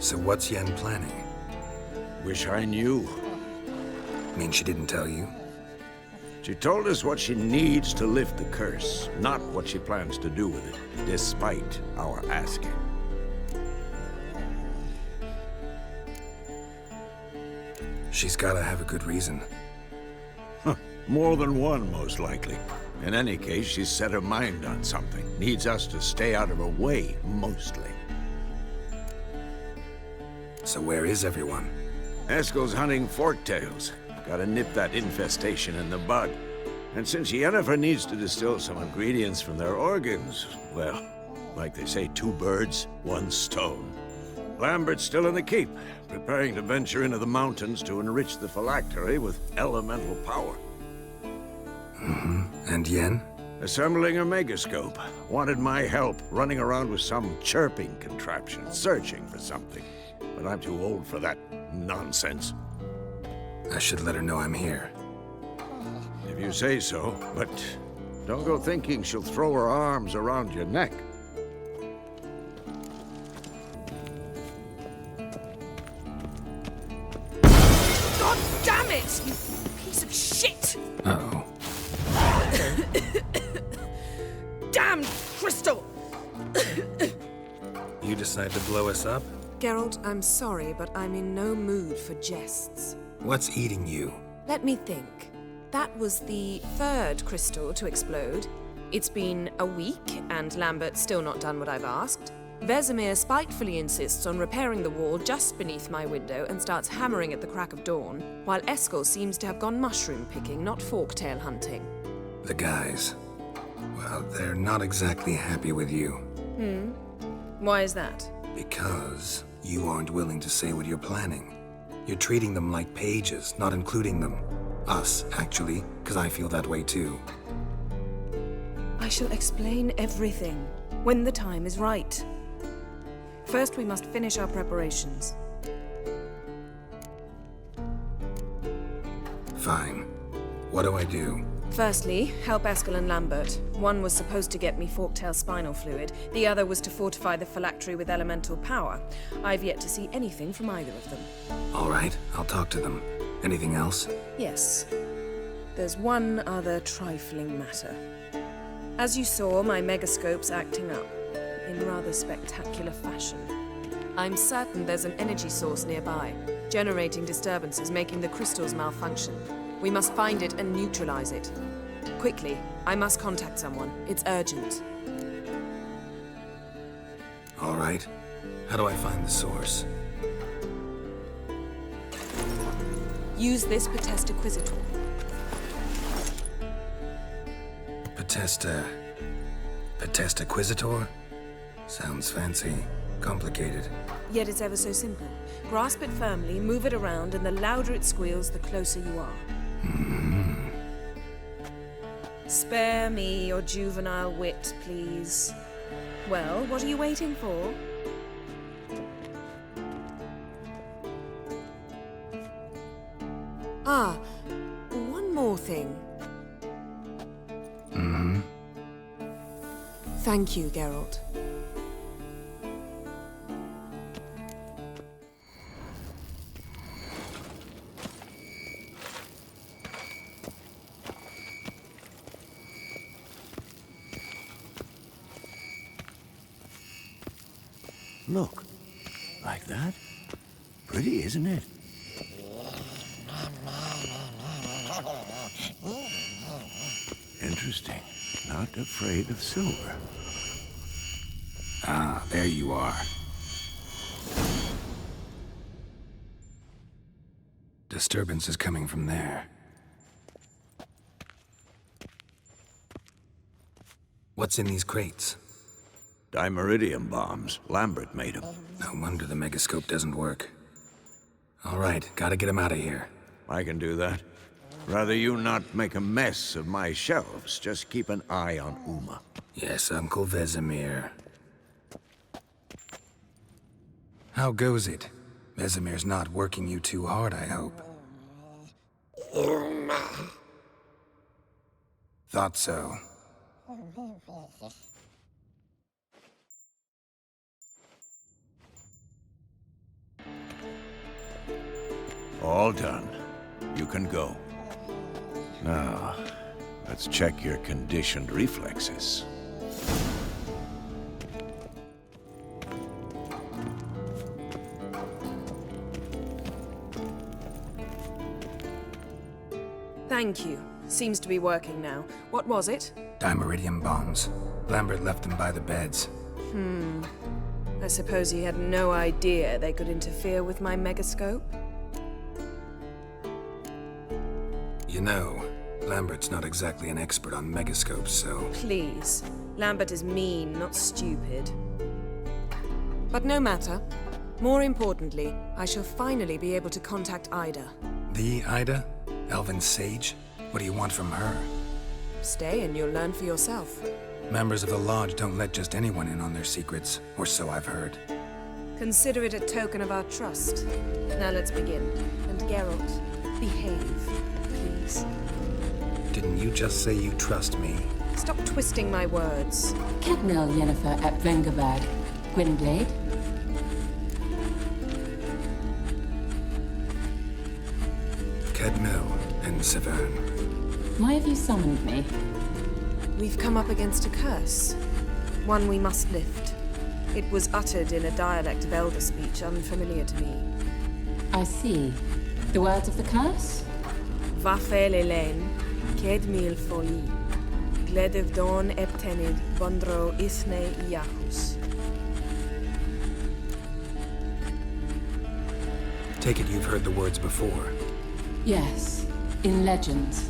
So what's Yen planning? Wish I knew. Mean she didn't tell you? She told us what she needs to lift the curse, not what she plans to do with it, despite our asking. She's gotta have a good reason. Huh. More than one, most likely. In any case, she's set her mind on something. Needs us to stay out of her way, mostly. So where is everyone? Eskel's hunting forktails. Gotta nip that infestation in the bud. And since Yennefer needs to distill some ingredients from their organs, well, like they say, 2 birds, 1 stone. Lambert's still in the keep, preparing to venture into the mountains to enrich the phylactery with elemental power. Mm-hmm. And Yen? Assembling a megascope. Wanted my help running around with some chirping contraption, searching for something. But I'm too old for that nonsense. I should let her know I'm here. If you say so, but don't go thinking she'll throw her arms around your neck. God damn it, you piece of shit! Uh-oh. Damn crystal! You decide to blow us up? Geralt, I'm sorry, but I'm in no mood for jests. What's eating you? Let me think. That was the 3rd crystal to explode. It's been a week, and Lambert's still not done what I've asked. Vesemir spitefully insists on repairing the wall just beneath my window and starts hammering at the crack of dawn, while Eskel seems to have gone mushroom picking, not forktail hunting. The guys. Well, they're not exactly happy with you. Why is that? Because you aren't willing to say what you're planning. You're treating them like pages, not including them. Us, actually, because I feel that way too. I shall explain everything when the time is right. First, we must finish our preparations. Fine. What do I do? Firstly, help Eskel and Lambert. One was supposed to get me forktail spinal fluid, the other was to fortify the phylactery with elemental power. I've yet to see anything from either of them. All right, I'll talk to them. Anything else? Yes. There's one other trifling matter. As you saw, my megascope's acting up, in rather spectacular fashion. I'm certain there's an energy source nearby, generating disturbances, making the crystals malfunction. We must find it and neutralize it. Quickly, I must contact someone. It's urgent. All right. How do I find the source? Use this Potestaquizitor. Potestaquizitor? Sounds fancy. Complicated. Yet it's ever so simple. Grasp it firmly, move it around, and the louder it squeals, the closer you are. Spare me your juvenile wit, please. Well, what are you waiting for? Ah, one more thing. Thank you, Geralt. Look. Like that? Pretty, isn't it? Interesting. Not afraid of silver. Ah, there you are. Disturbance is coming from there. What's in these crates? Dimeridium bombs. Lambert made them. No wonder the megascope doesn't work. All right, gotta get him out of here. I can do that. Rather you not make a mess of my shelves. Just keep an eye on Uma. Yes, Uncle Vesemir. How goes it? Vesemir's not working you too hard, I hope. Thought so. All done. You can go. Now, let's check your conditioned reflexes. Thank you. Seems to be working now. What was it? Dimeridium bombs. Lambert left them by the beds. I suppose he had no idea they could interfere with my megascope? You know, Lambert's not exactly an expert on megascopes, so... Please. Lambert is mean, not stupid. But no matter. More importantly, I shall finally be able to contact Ida. The Ida? Elven sage? What do you want from her? Stay and you'll learn for yourself. Members of the Lodge don't let just anyone in on their secrets, or so I've heard. Consider it a token of our trust. Now let's begin. And Geralt, behave, please. Didn't you just say you trust me? Stop twisting my words. Kedmil Yennefer at Vengerberg. Gwynblade. Kedmil and Severn. Why have you summoned me? We've come up against a curse. One we must lift. It was uttered in a dialect of elder speech unfamiliar to me. I see. The words of the curse? Vafel Elaine, Kedmil Foli, Gledev Don Eptenid, Bondro Isne Iachus. Take it you've heard the words before. Yes, in legends.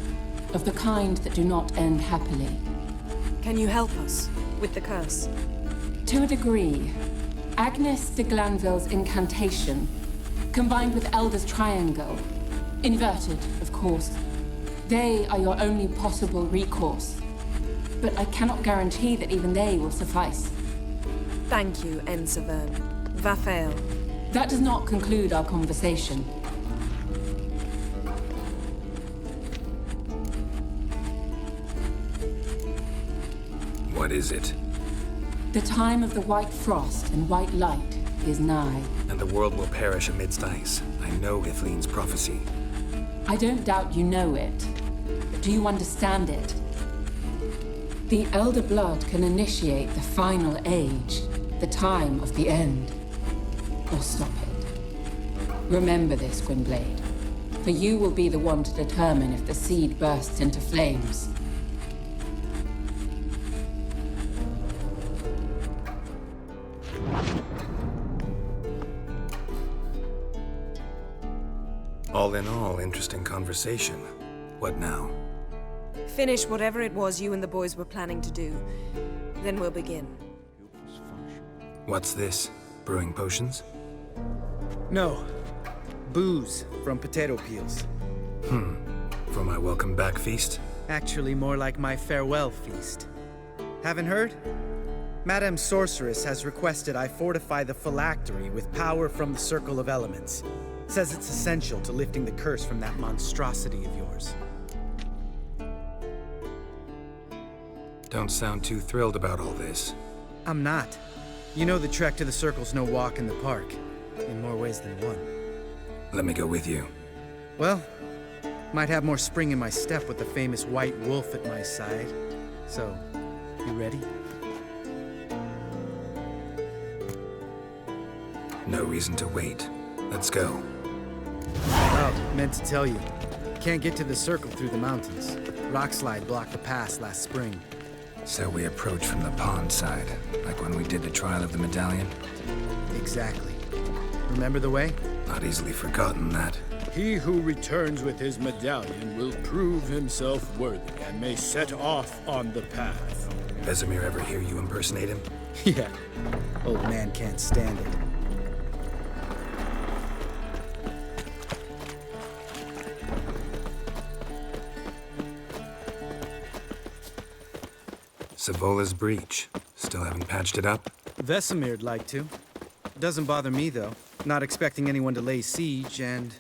Of the kind that do not end happily. Can you help us with the curse? To a degree. Agnes de Glanville's incantation, combined with Elder's triangle, inverted, of course. They are your only possible recourse. But I cannot guarantee that even they will suffice. Thank you, Severn. Vafel. That does not conclude our conversation. What is it? The time of the white frost and white light is nigh. And the world will perish amidst ice. I know Ithleen's prophecy. I don't doubt you know it. But do you understand it? The Elder Blood can initiate the final age, the time of the end. Or stop it. Remember this, Gwynblade. For you will be the one to determine if the seed bursts into flames. All in all, interesting conversation. What now? Finish whatever it was you and the boys were planning to do. Then we'll begin. What's this? Brewing potions? No. Booze from potato peels. For my welcome back feast? Actually, more like my farewell feast. Haven't heard? Madame Sorceress has requested I fortify the phylactery with power from the Circle of Elements. Says it's essential to lifting the curse from that monstrosity of yours. Don't sound too thrilled about all this. I'm not. You know the trek to the Circle's no walk in the park. In more ways than one. Let me go with you. Well, might have more spring in my step with the famous white wolf at my side. So, you ready? No reason to wait. Let's go. Oh, meant to tell you. Can't get to the Circle through the mountains. Rockslide blocked the pass last spring. So we approach from the pond side, like when we did the trial of the medallion? Exactly. Remember the way? Not easily forgotten, that. He who returns with his medallion will prove himself worthy and may set off on the path. Vesemir ever hear you impersonate him? Yeah. Old man can't stand it. Savola's breach. Still haven't patched it up? Vesemir'd like to. Doesn't bother me, though. Not expecting anyone to lay siege, and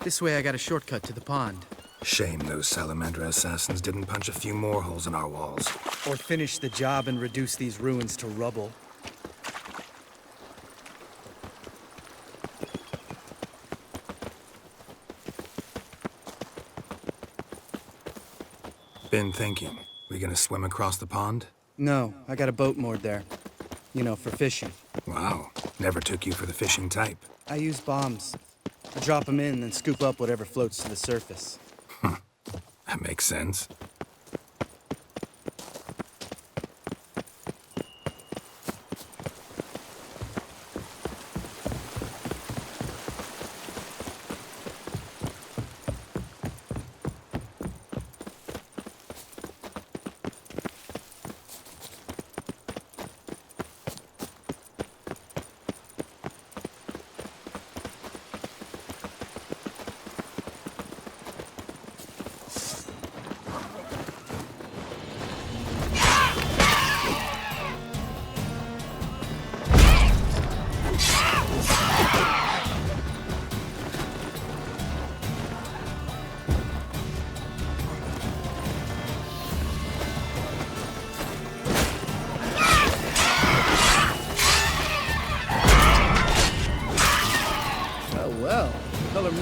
this way I got a shortcut to the pond. Shame those Salamandra assassins didn't punch a few more holes in our walls. Or finish the job and reduce these ruins to rubble. Been thinking. We gonna swim across the pond? No, I got a boat moored there. You know, for fishing. Wow. Never took you for the fishing type. I use bombs. I drop them in and scoop up whatever floats to the surface. That makes sense.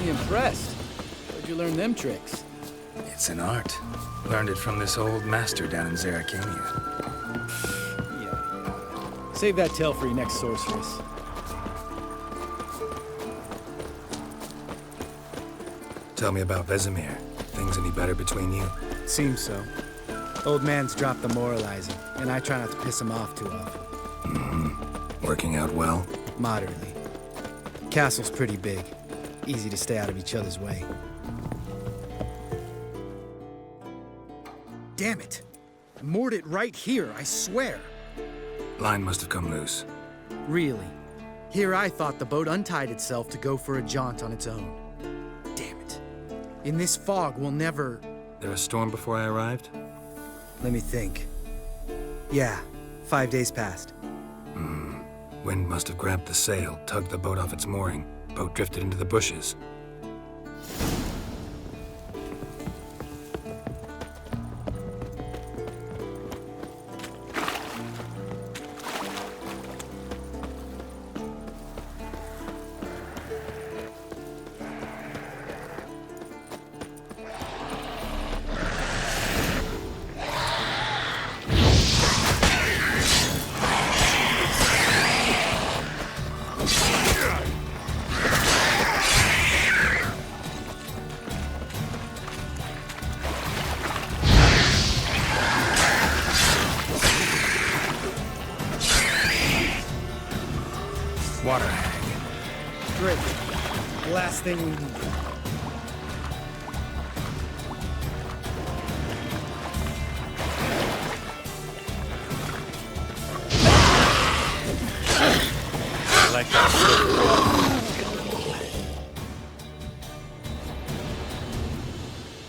Impressed. Where'd you learn them tricks? It's an art. Learned it from this old master down in Zerrikania. Yeah. Save that tale for your next sorceress. Tell me about Vesemir. Things any better between you? Seems so. Old man's dropped the moralizing, and I try not to piss him off too often. Mm-hmm. Working out well? Moderately. Castle's pretty big. Easy to stay out of each other's way. Damn it! I moored it right here, I swear! Line must have come loose. Really? Here I thought the boat untied itself to go for a jaunt on its own. Damn it. In this fog, we'll never... There a storm before I arrived? Let me think. Yeah, 5 days passed. Wind must have grabbed the sail, tugged the boat off its mooring. Boat drifted into the bushes. Water hag. Great. Last thing we need. Like that.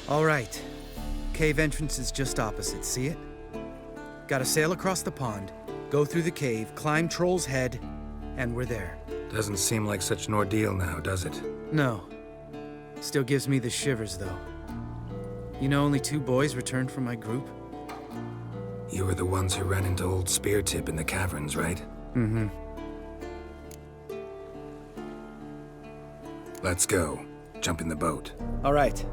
All right. Cave entrance is just opposite, see it? Gotta sail across the pond, go through the cave, climb Troll's Head, and we're there. Doesn't seem like such an ordeal now, does it? No. Still gives me the shivers, though. You know only 2 boys returned from my group? You were the ones who ran into old Spear Tip in the caverns, right? Mm-hmm. Let's go. Jump in the boat. All right.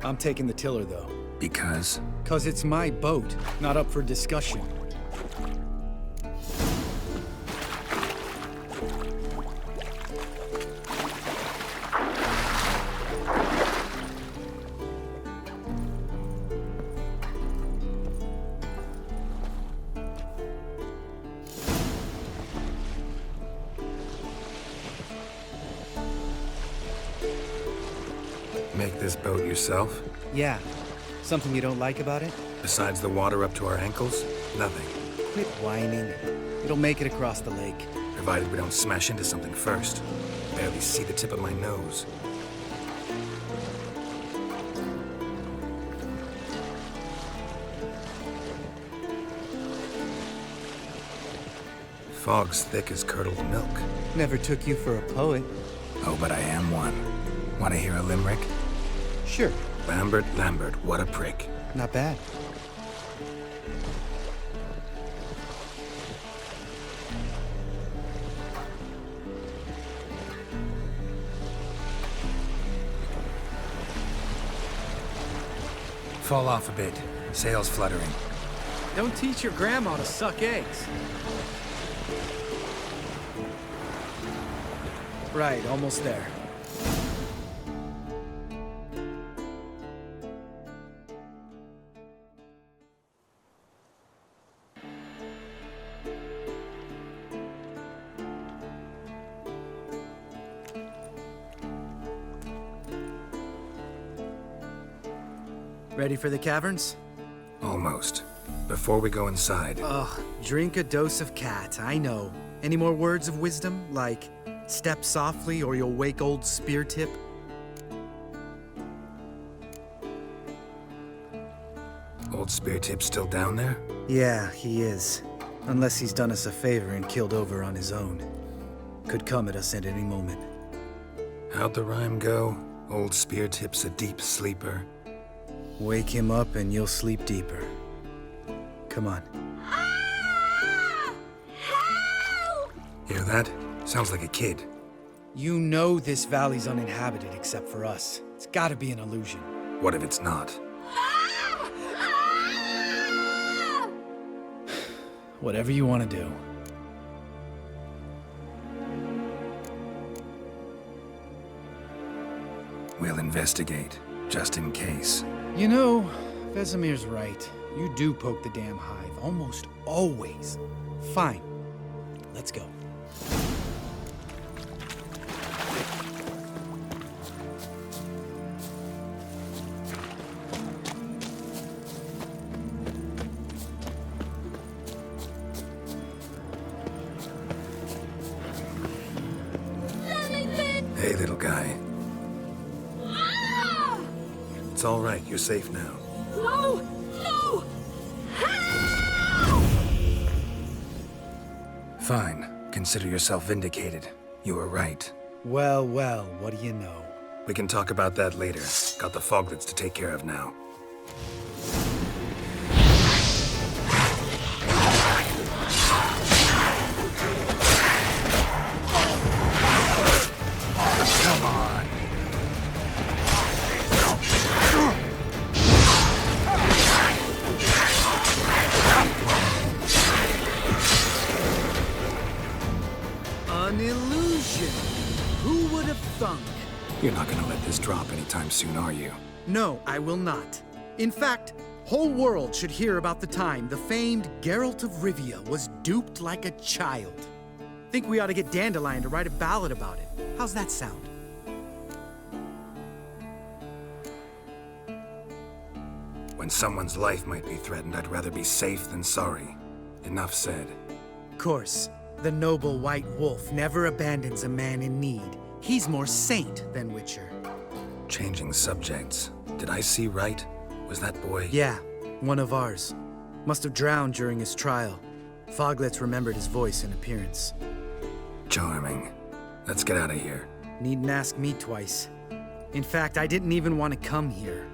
I'm taking the tiller, though. Because? 'Cause it's my boat, not up for discussion. this boat yourself? Yeah. Something you don't like about it? Besides the water up to our ankles? Nothing. Quit whining. It'll make it across the lake. Provided we don't smash into something first. Barely see the tip of my nose. Fog's thick as curdled milk. Never took you for a poet. Oh, but I am one. Want to hear a limerick? Sure. Lambert, Lambert, what a prick. Not bad. Fall off a bit. Sails fluttering. Don't teach your grandma to suck eggs. Right, almost there. Ready for the caverns? Almost. Before we go inside... Ugh, drink a dose of cat, I know. Any more words of wisdom, like, step softly or you'll wake old spear tip? Old spear tip still down there? Yeah, he is. Unless he's done us a favor and killed over on his own. Could come at us at any moment. How'd the rhyme go? Old spear tip's a deep sleeper. Wake him up and you'll sleep deeper. Come on. Hear that? Sounds like a kid. You know this valley's uninhabited except for us. It's gotta be an illusion. What if it's not? Whatever you want to do. We'll investigate, just in case. You know, Vesemir's right. You do poke the damn hive, almost always. Fine. Let's go. Hey, little guy. It's all right. You're safe now. No! No! Fine. Consider yourself vindicated. You were right. Well, well, what do you know? We can talk about that later. Got the foglets to take care of now. Come on. An illusion. Who would have thunk? You're not gonna let this drop anytime soon, are you? No, I will not. In fact, whole world should hear about the time the famed Geralt of Rivia was duped like a child. Think we ought to get Dandelion to write a ballad about it. How's that sound? When someone's life might be threatened, I'd rather be safe than sorry. Enough said. Of course, the noble white wolf never abandons a man in need. He's more saint than Witcher. Changing subjects. Did I see right? Was that boy... Yeah, one of ours. Must have drowned during his trial. Foglets remembered his voice and appearance. Charming. Let's get out of here. Needn't ask me twice. In fact, I didn't even want to come here.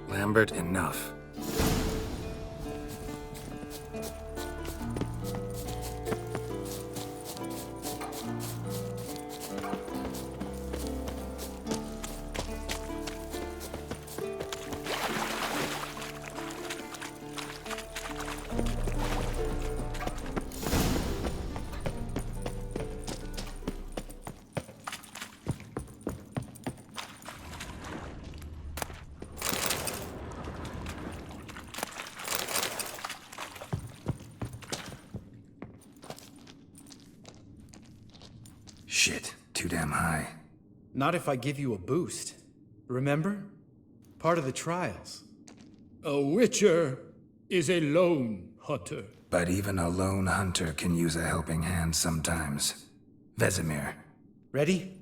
Lambert, enough. Shit, too damn high. Not if I give you a boost. Remember? Part of the trials. A witcher is a lone hunter. But even a lone hunter can use a helping hand sometimes. Vesemir. Ready?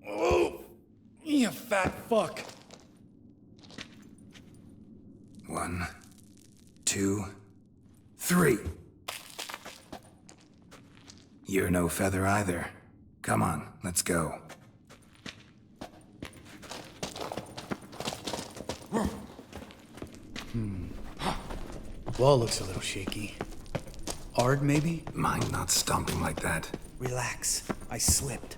Oh, you fat fuck. 1, 2, 3. You're no feather either. Come on, let's go. Wall looks a little shaky. Ard, maybe? Mind not stomping like that. Relax. I slipped.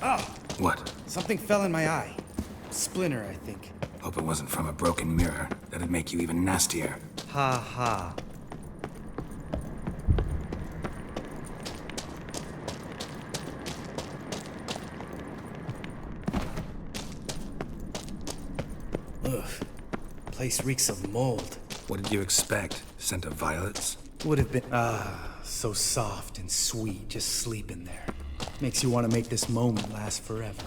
Ah! What? Something fell in my eye. Splinter, I think. Hope it wasn't from a broken mirror. That'd make you even nastier. Ha ha. Ugh. Place reeks of mold. What did you expect? Scent of violets? Would have been, so soft and sweet just sleeping there. Makes you want to make this moment last forever.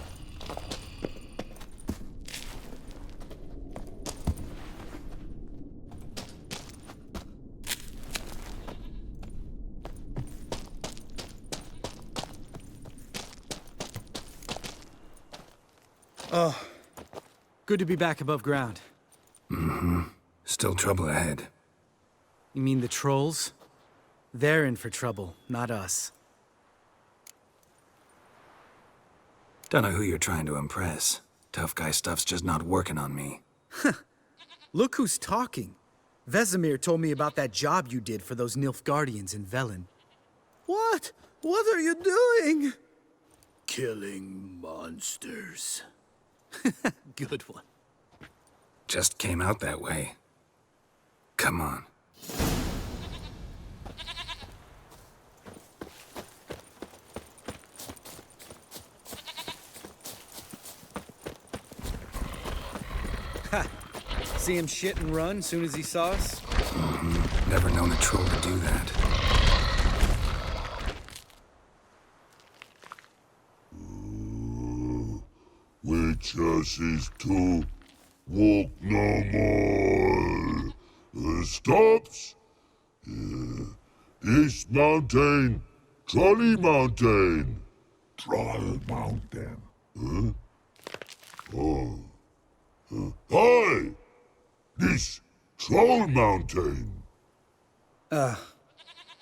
Oh, good to be back above ground. Mm-hmm. Still trouble ahead. You mean the trolls? They're in for trouble, not us. Don't know who you're trying to impress. Tough guy stuff's just not working on me. Look who's talking. Vesemir told me about that job you did for those Nilfgaardians in Velen. What? What are you doing? Killing monsters. Good one. Just came out that way. Come on. Ha! See him shit and run soon as he saw us? Mm-hmm. Never known a troll to do that. Witches is to walk no more. Stops. East Mountain, Trolley Mountain. Troll Mountain. Huh? Oh. Hi! This Troll Mountain.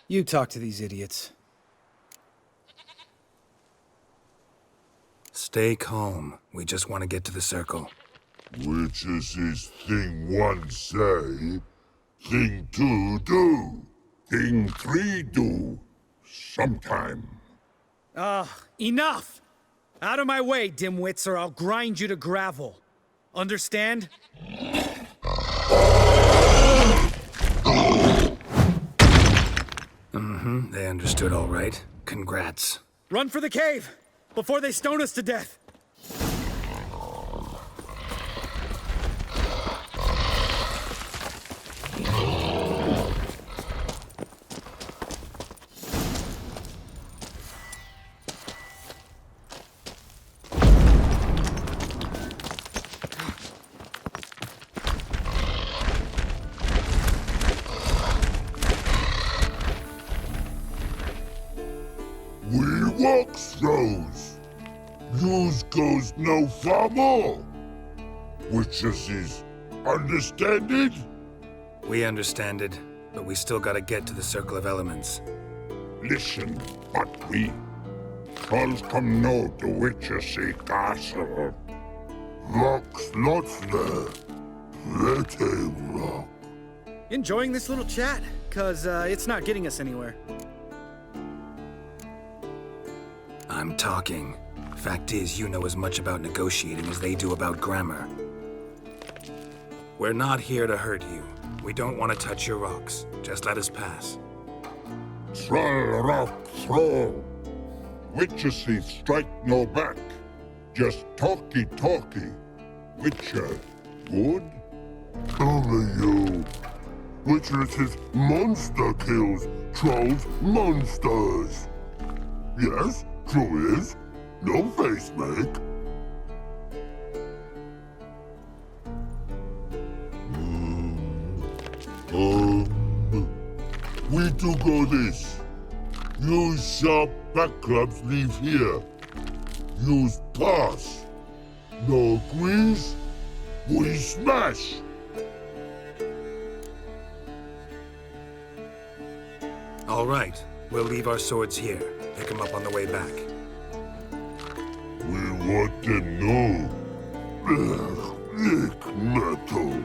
You talk to these idiots. Stay calm. We just want to get to the circle. Witches is thing 1 say, thing 2 do, thing 3 do, sometime. Enough! Out of my way, dimwits, or I'll grind you to gravel. Understand? Mm-hmm, they understood all right. Congrats. Run for the cave! Before they stone us to death! We walk throws. News goes no far more. Witches is understand it? We understand it, but we still gotta get to the Circle of Elements. Listen, but we trolls come know the witches say castle. Rocks lots there. Pretty rock. Enjoying this little chat? Cause, it's not getting us anywhere. I'm talking. Fact is, you know as much about negotiating as they do about grammar. We're not here to hurt you. We don't want to touch your rocks. Just let us pass. Troll rock throw. Witches say strike no back. Just talky. Witcher, good? Only you. Witches is monster kills, Trolls, monsters. Yes, true is. No face make. We do go this. Use sharp back clubs leave here. Use pass. No agrees, we smash. All right, we'll leave our swords here. Pick them up on the way back. We want to know. Lick metal.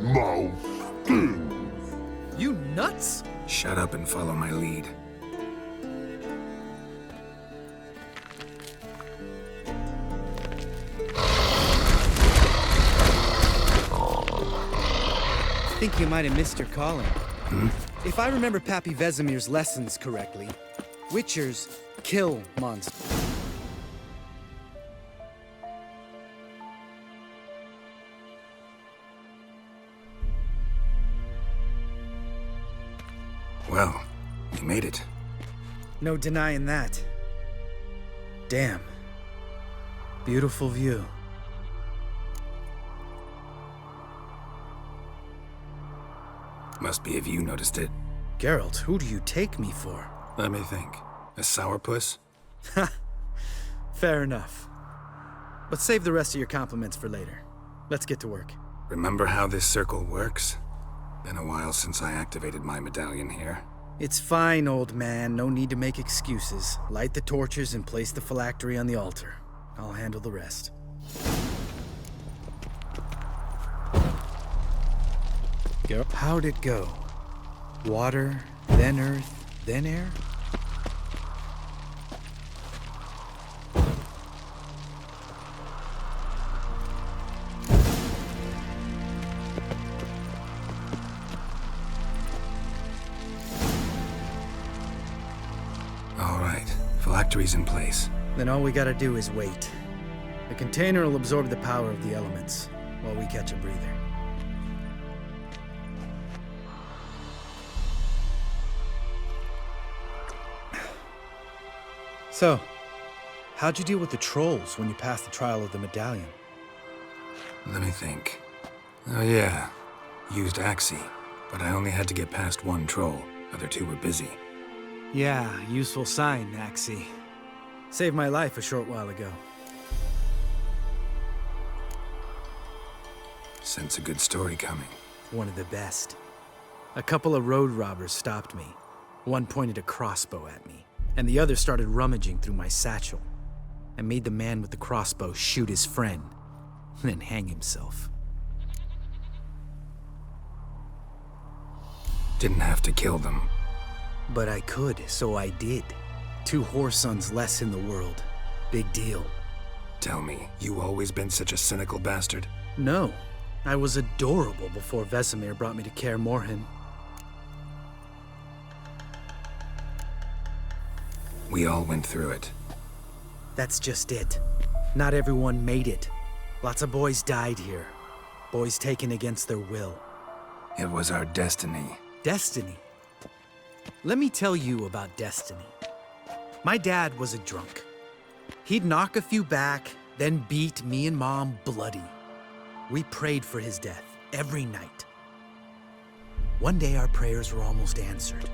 Mouth stings. You nuts? Shut up and follow my lead. I think you might have missed your calling. Hmm? If I remember Pappy Vesemir's lessons correctly, Witchers kill monsters. Well, you made it. No denying that. Damn. Beautiful view. Must be if you noticed it. Geralt, who do you take me for? Let me think. A sourpuss? Ha! Fair enough. But save the rest of your compliments for later. Let's get to work. Remember how this circle works? Been a while since I activated my medallion here. It's fine, old man. No need to make excuses. Light the torches and place the phylactery on the altar. I'll handle the rest. How'd it go? Water, then earth, then air? All right, phylactery's in place. Then all we gotta do is wait. The container will absorb the power of the elements, while we catch a breather. So, how'd you deal with the trolls when you passed the trial of the medallion? Let me think. Oh yeah, used Axii, but I only had to get past one troll. Other two were busy. Yeah, useful sign, Axii. Saved my life a short while ago. Sense a good story coming. One of the best. A couple of road robbers stopped me. One pointed a crossbow at me, and the other started rummaging through my satchel. I made the man with the crossbow shoot his friend, then hang himself. Didn't have to kill them. But I could, so I did. 2 whoresons less in the world. Big deal. Tell me, you always been such a cynical bastard? No. I was adorable before Vesemir brought me to Kaer Morhen. We all went through it. That's just it. Not everyone made it. Lots of boys died here. Boys taken against their will. It was our destiny. Destiny? Let me tell you about destiny. My dad was a drunk. He'd knock a few back, then beat me and Mom bloody. We prayed for his death every night. One day our prayers were almost answered.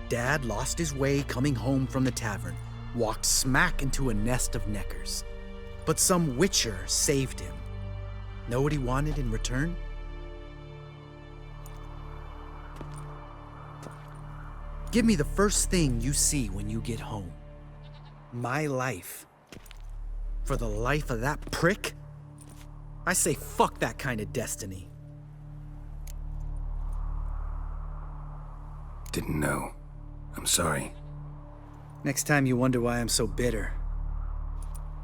Dad lost his way coming home from the tavern, walked smack into a nest of neckers. But some witcher saved him. Know what he wanted in return? Give me the first thing you see when you get home. My life. For the life of that prick? I say fuck that kind of destiny. Didn't know. I'm sorry. Next time you wonder why I'm so bitter,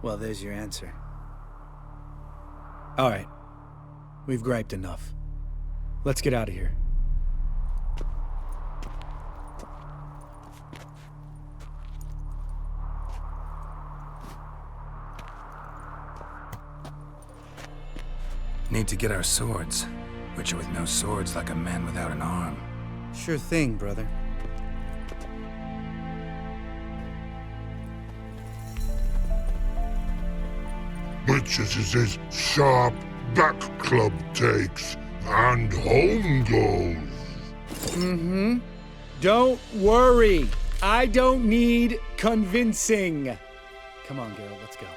well, there's your answer. All right. We've griped enough. Let's get out of here. Need to get our swords. Witcher with no swords like a man without an arm. Sure thing, brother. Witches is his sharp back club takes, and home goes. Mm-hmm. Don't worry. I don't need convincing. Come on, Geralt, let's go.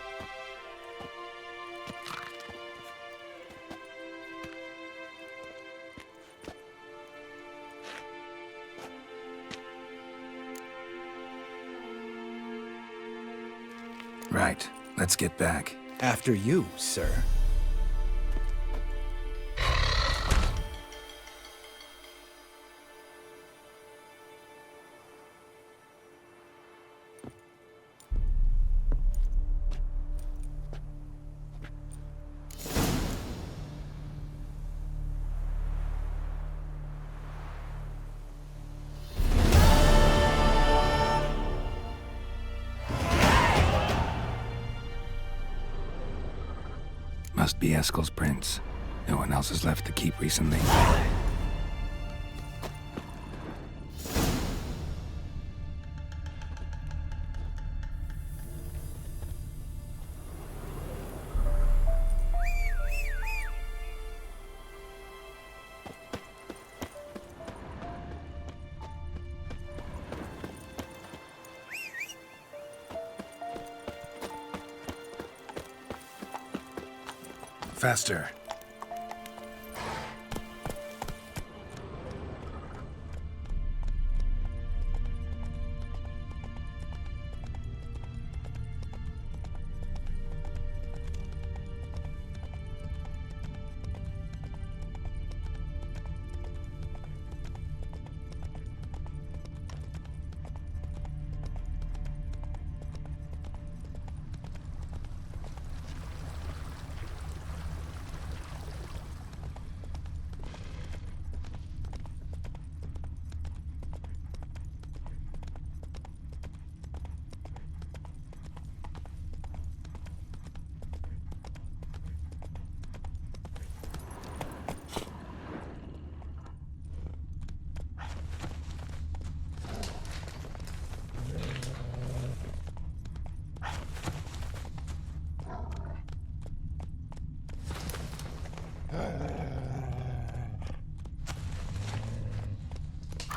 Right. Let's get back. After you, sir. Must be Eskel's prints. No one else has left the keep recently. Faster.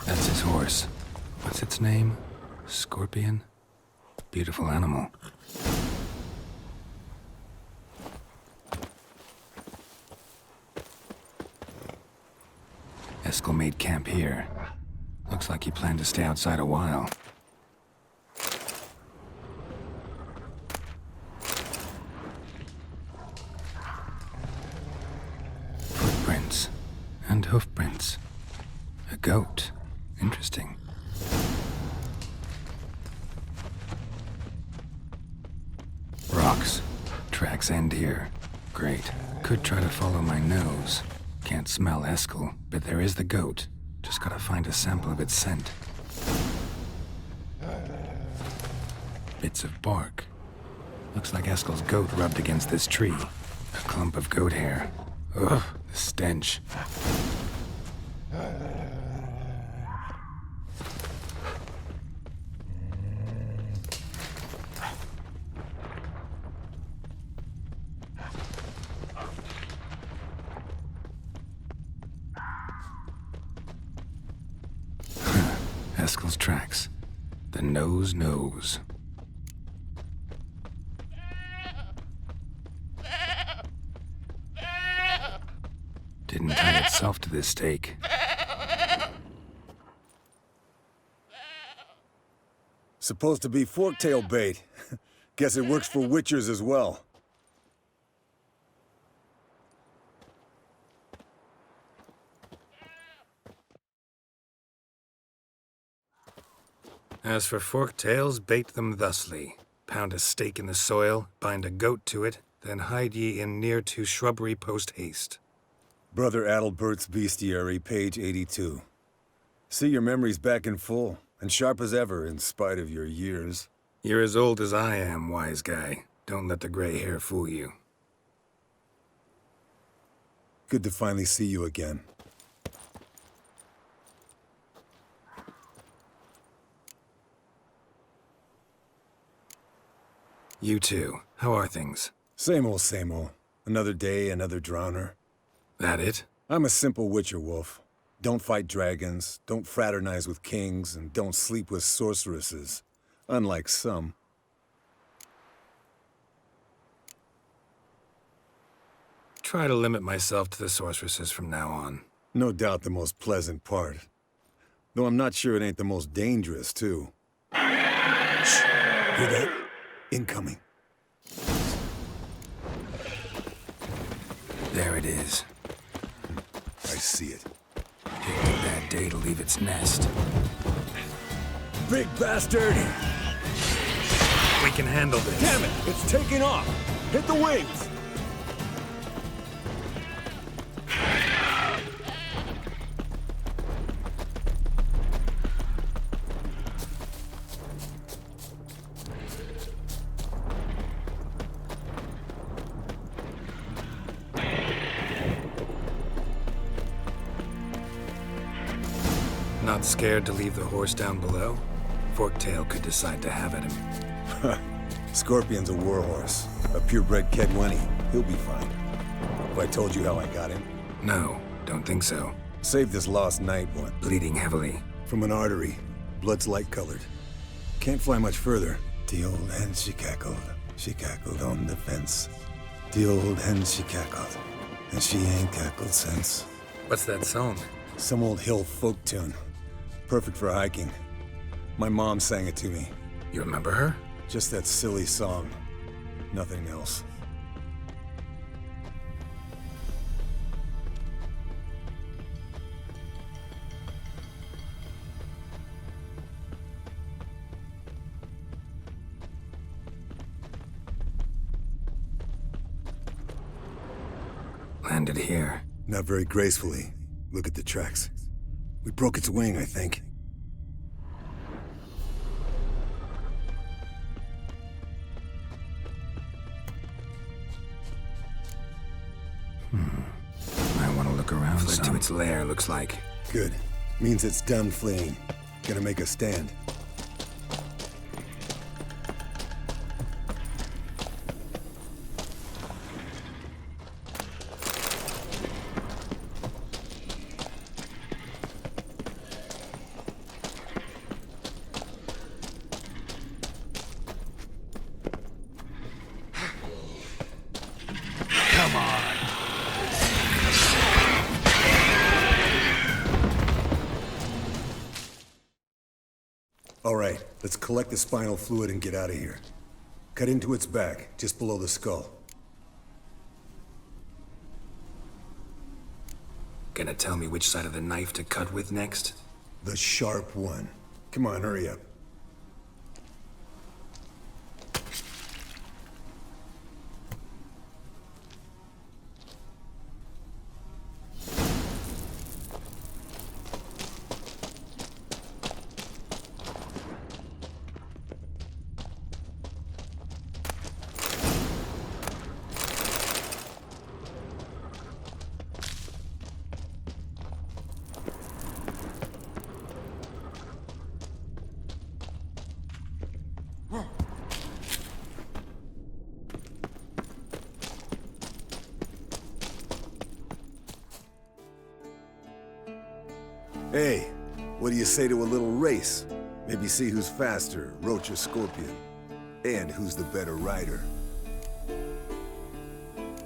That's his horse. What's its name? Scorpion? Beautiful animal. Eskel made camp here. Looks like he planned to stay outside a while. Footprints. And hoofprints. A goat. Interesting. Rocks. Tracks end here. Great. Could try to follow my nose. Can't smell Eskel, but there is the goat. Just gotta find a sample of its scent. Bits of bark. Looks like Eskel's goat rubbed against this tree. A clump of goat hair. Ugh, the stench. Eskel's tracks. The nose knows. Didn't tie itself to this stake. Supposed to be forktail bait. Guess it works for witchers as well. As for forktails, bait them thusly. Pound a stake in the soil, bind a goat to it, then hide ye in near to shrubbery post haste. Brother Adalbert's Bestiary, page 82. See your memories back in full, and sharp as ever in spite of your years. You're as old as I am, wise guy. Don't let the gray hair fool you. Good to finally see you again. You too. How are things? Same old, same old. Another day, another drowner. That it? I'm a simple witcher wolf. Don't fight dragons, don't fraternize with kings, and don't sleep with sorceresses. Unlike some. Try to limit myself to the sorceresses from now on. No doubt the most pleasant part. Though I'm not sure it ain't the most dangerous, too. Shh! Hear that? Incoming. There it is. I see it. Picked a bad day to leave its nest. Big bastard! We can handle this. Damn it! It's taking off! Hit the wings! Not scared to leave the horse down below? Forktail could decide to have at him. Scorpion's a warhorse. A purebred Kedwenny. He'll be fine. Have I told you how I got him? No, don't think so. Saved this lost knight one. Bleeding heavily. From an artery. Blood's light-colored. Can't fly much further. The old hen she cackled. She cackled on the fence. The old hen she cackled. And she ain't cackled since. What's that song? Some old hill folk tune. Perfect for hiking. My mom sang it to me. You remember her? Just that silly song. Nothing else. Landed here. Not very gracefully. Look at the tracks. We broke its wing, I think. I want to look around. Fled to its lair, looks like. Good. Means it's done fleeing. Gonna make a stand. All right, let's collect the spinal fluid and get out of here. Cut into its back, just below the skull. Gonna tell me which side of the knife to cut with next? The sharp one. Come on, hurry up. Hey, what do you say to a little race? Maybe see who's faster, Roach or Scorpion. And who's the better rider.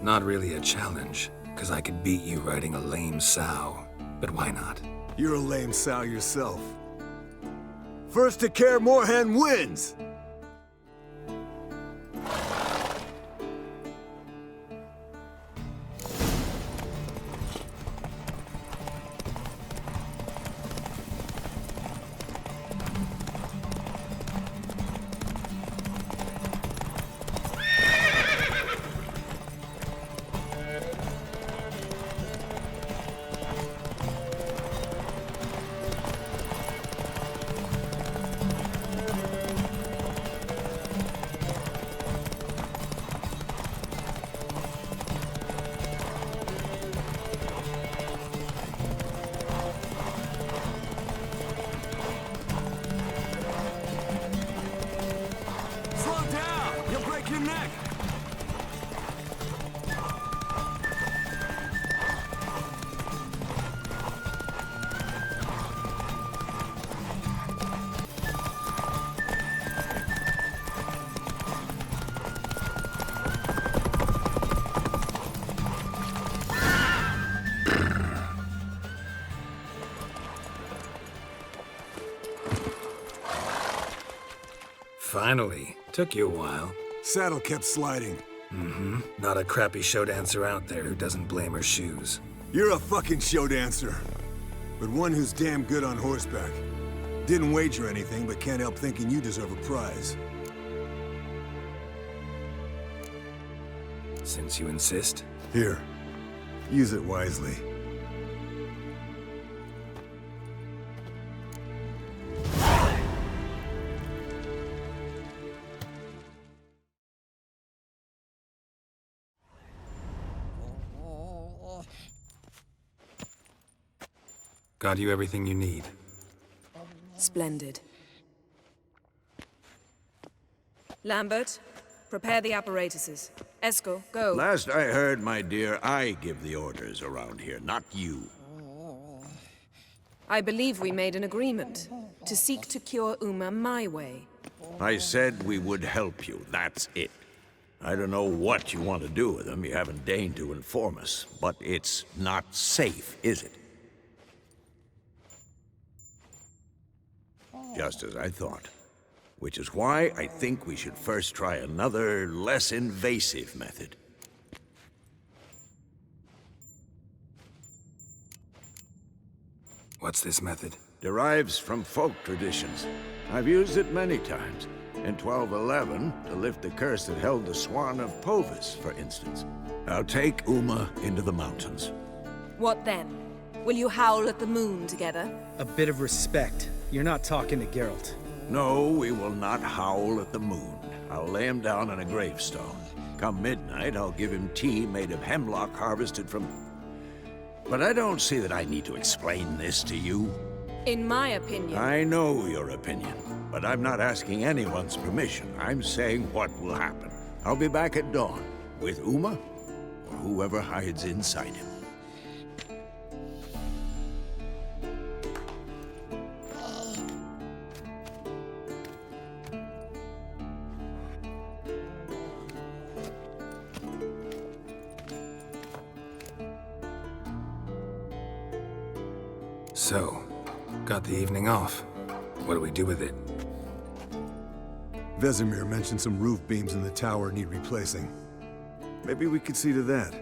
Not really a challenge, because I could beat you riding a lame sow. But why not? You're a lame sow yourself. First to Kaer Morhen wins! Finally. Took you a while. Saddle kept sliding. Mm-hmm. Not a crappy show dancer out there who doesn't blame her shoes. You're a fucking show dancer. But one who's damn good on horseback. Didn't wager anything, but can't help thinking you deserve a prize. Since you insist. Here. Use it wisely. Got you everything you need. Splendid. Lambert, prepare the apparatuses. Esco, go. Last I heard, my dear, I give the orders around here, not you. I believe we made an agreement to seek to cure Uma my way. I said we would help you, that's it. I don't know what you want to do with them, you haven't deigned to inform us, but it's not safe, is it? Just as I thought. Which is why I think we should first try another, less invasive method. What's this method? Derives from folk traditions. I've used it many times. In 1211, to lift the curse that held the Swan of Povis, for instance. Now take Uma into the mountains. What then? Will you howl at the moon together? A bit of respect. You're not talking to Geralt. No, we will not howl at the moon. I'll lay him down on a gravestone. Come midnight, I'll give him tea made of hemlock harvested from... But I don't see that I need to explain this to you. In my opinion... I know your opinion, but I'm not asking anyone's permission. I'm saying what will happen. I'll be back at dawn, with Uma, or whoever hides inside him. So, got the evening off. What do we do with it? Vesemir mentioned some roof beams in the tower need replacing. Maybe we could see to that.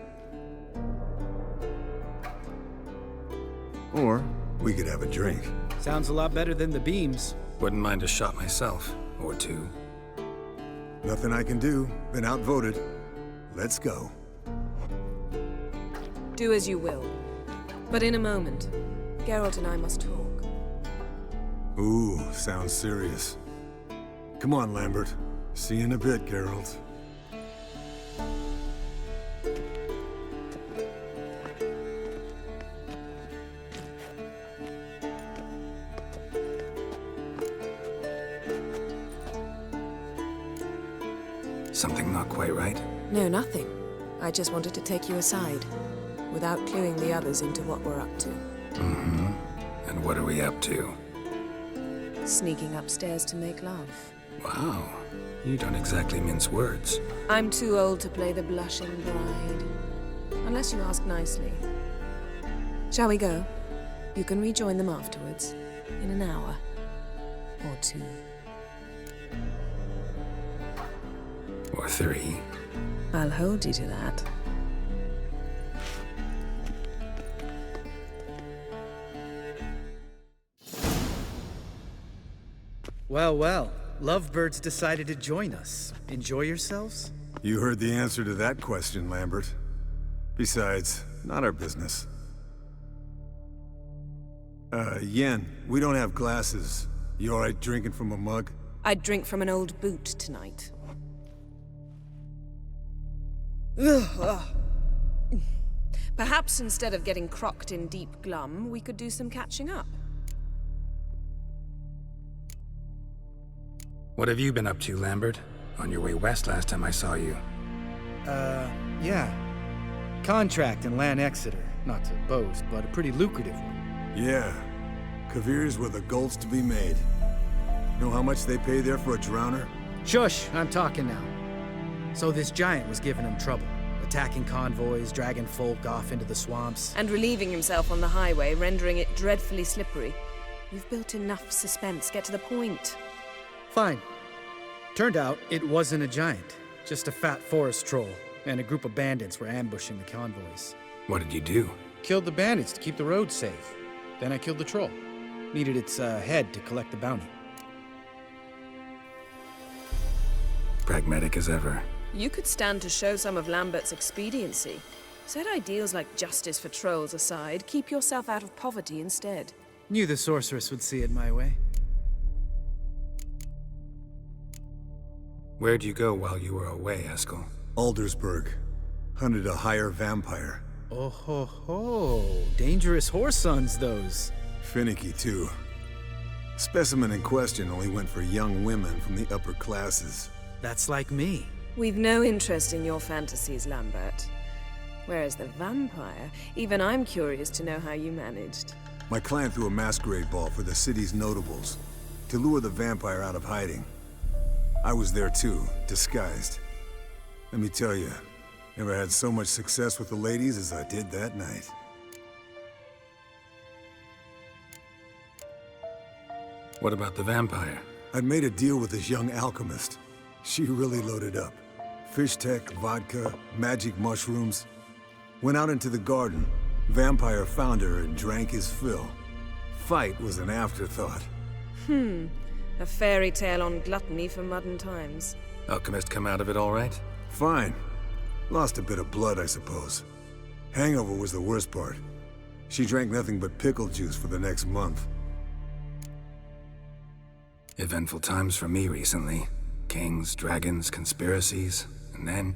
Or we could have a drink. Sounds a lot better than the beams. Wouldn't mind a shot myself, or two. Nothing I can do. Been outvoted. Let's go. Do as you will. But in a moment, Geralt and I must talk. Ooh, sounds serious. Come on, Lambert. See you in a bit, Geralt. Something not quite right? No, nothing. I just wanted to take you aside, without cluing the others into what we're up to. Mm-hmm. And what are we up to? Sneaking upstairs to make love. Wow. You don't exactly mince words. I'm too old to play the blushing bride. Unless you ask nicely. Shall we go? You can rejoin them afterwards. In an hour. Or two. Or three. I'll hold you to that. Well, well. Lovebirds decided to join us. Enjoy yourselves? You heard the answer to that question, Lambert. Besides, not our business. Yen, we don't have glasses. You alright drinking from a mug? I'd drink from an old boot tonight. Perhaps instead of getting crocked in deep glum, we could do some catching up. What have you been up to, Lambert? On your way west last time I saw you. Yeah. Contract in Lan Exeter. Not to boast, but a pretty lucrative one. Yeah. Kavir's where the gold's to be made. Know how much they pay there for a drowner? Shush, I'm talking now. So this giant was giving him trouble. Attacking convoys, dragging folk off into the swamps. And relieving himself on the highway, rendering it dreadfully slippery. We've built enough suspense. Get to the point. Fine. Turned out it wasn't a giant, just a fat forest troll, and a group of bandits were ambushing the convoys. What did you do? Killed the bandits to keep the roads safe. Then I killed the troll. Needed its head to collect the bounty. Pragmatic as ever. You could stand to show some of Lambert's expediency. Set ideals like justice for trolls aside, keep yourself out of poverty instead. Knew the sorceress would see it my way. Where'd you go while you were away, Eskel? Aldersburg. Hunted a higher vampire. Oh ho ho. Dangerous whoresons, those. Finicky, too. Specimen in question only went for young women from the upper classes. That's like me. We've no interest in your fantasies, Lambert. Whereas the vampire, even I'm curious to know how you managed. My clan threw a masquerade ball for the city's notables to lure the vampire out of hiding. I was there too, disguised. Let me tell you, never had so much success with the ladies as I did that night. What about the vampire? I'd made a deal with this young alchemist. She really loaded up. Fish tech, vodka, magic mushrooms. Went out into the garden. Vampire found her and drank his fill. Fight was an afterthought. A fairy tale on gluttony for modern times. Alchemist come out of it all right? Fine. Lost a bit of blood, I suppose. Hangover was the worst part. She drank nothing but pickle juice for the next month. Eventful times for me recently. Kings, dragons, conspiracies, and then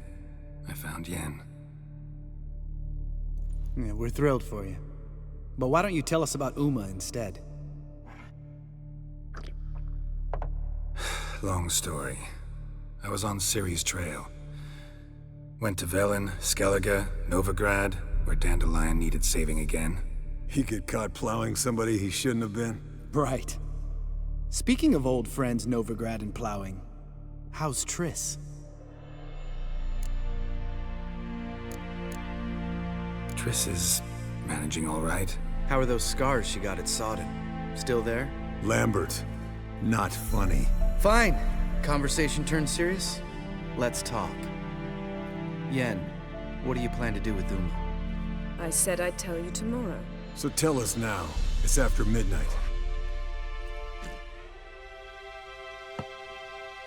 I found Yen. Yeah, we're thrilled for you. But why don't you tell us about Uma instead? Long story. I was on Ciri's trail. Went to Velen, Skellige, Novigrad, where Dandelion needed saving again. He get caught plowing somebody he shouldn't have been? Right. Speaking of old friends Novigrad and plowing, how's Triss? Triss is managing all right. How are those scars she got at Sodden? Still there? Lambert. Not funny. Fine. Conversation turned serious? Let's talk. Yen, what do you plan to do with Uma? I said I'd tell you tomorrow. So tell us now. It's after midnight.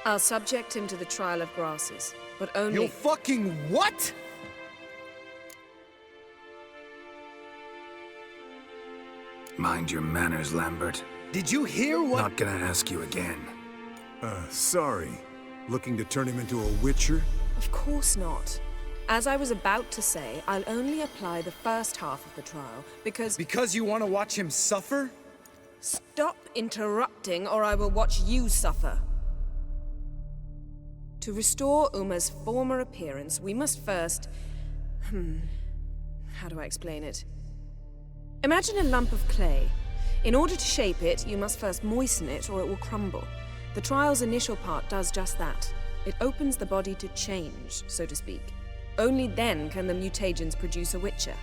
I'll subject him to the trial of grasses, but only— You fucking what?! Mind your manners, Lambert. Did you hear what— Not gonna ask you again. Sorry. Looking to turn him into a witcher? Of course not. As I was about to say, I'll only apply the first half of the trial, because— Because you want to watch him suffer? Stop interrupting, or I will watch you suffer. To restore Uma's former appearance, we must first— how do I explain it? Imagine a lump of clay. In order to shape it, you must first moisten it, or it will crumble. The trial's initial part does just that. It opens the body to change, so to speak. Only then can the mutagens produce a witcher.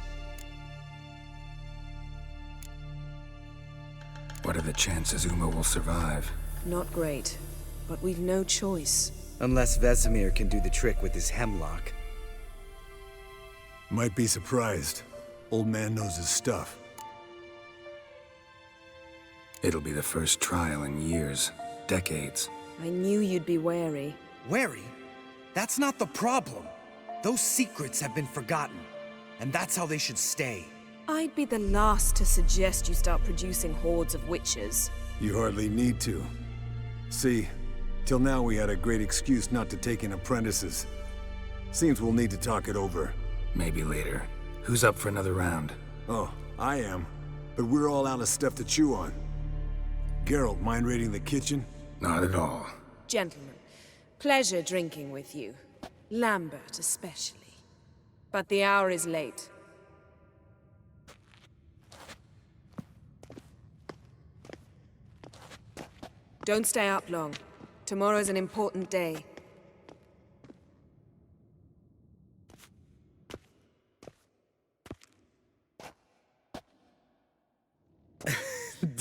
What are the chances Uma will survive? Not great, but we've no choice. Unless Vesemir can do the trick with his hemlock. Might be surprised. Old man knows his stuff. It'll be the first trial in years. Decades. I knew you'd be wary. Wary? That's not the problem. Those secrets have been forgotten, and that's how they should stay. I'd be the last to suggest you start producing hordes of witches. You hardly need to. See, till now we had a great excuse not to take in apprentices. Seems we'll need to talk it over. Maybe later. Who's up for another round? Oh, I am. But we're all out of stuff to chew on. Geralt, mind raiding the kitchen? Not at all. Gentlemen, pleasure drinking with you. Lambert especially. But the hour is late. Don't stay up long. Tomorrow's an important day.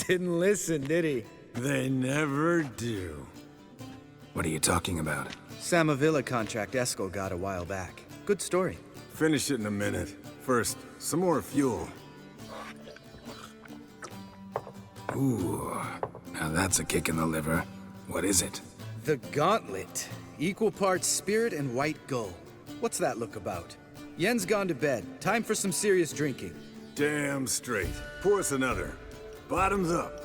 Didn't listen, did he? They never do. What are you talking about? Samavilla contract Eskel got a while back. Good story. Finish it in a minute. First, some more fuel. Ooh, now that's a kick in the liver. What is it? The Gauntlet. Equal parts spirit and white gull. What's that look about? Yen's gone to bed. Time for some serious drinking. Damn straight. Pour us another. Bottoms up.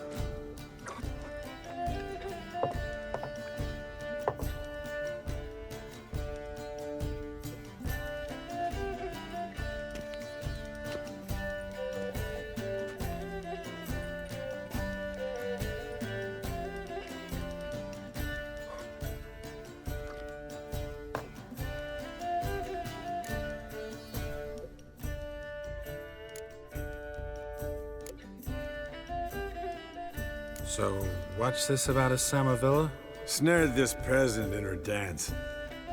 So, what's this about a Samavilla? Snared this peasant in her dance.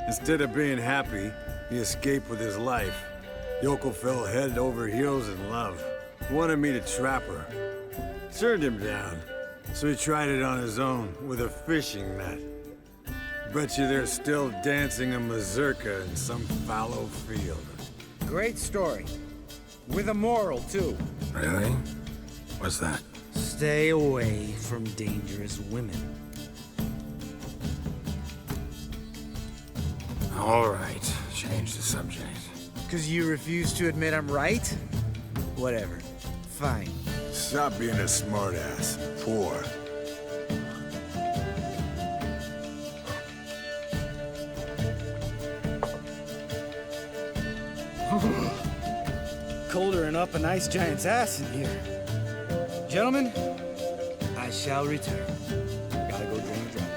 Instead of being happy, he escaped with his life. GIOCO fell head over heels in love. Wanted me to trap her. Turned him down, so he tried it on his own with a fishing net. Bet you they're still dancing a mazurka in some fallow field. Great story. With a moral, too. Really? What's that? Stay away from dangerous women. All right, change the subject. 'Cause you refuse to admit I'm right? Whatever. Fine. Stop being a smartass. Poor. Colder and up a nice giant's ass in here. Gentlemen, I shall return. Gotta go drain the drum.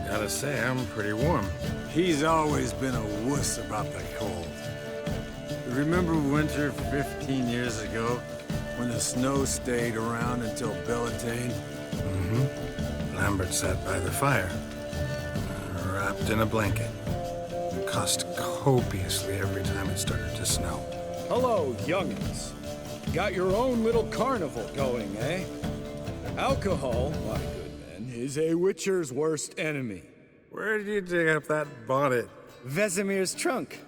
Gotta say, I'm pretty warm. He's always been a wuss about the cold. Remember winter 15 years ago, when the snow stayed around until Bellatane? Mm-hmm. Lambert sat by the fire, wrapped in a blanket. It cussed copiously every time it started to snow. Hello, youngins. Got your own little carnival going, eh? Alcohol, my good men, is a witcher's worst enemy. Where did you dig up that bonnet? Vesemir's trunk.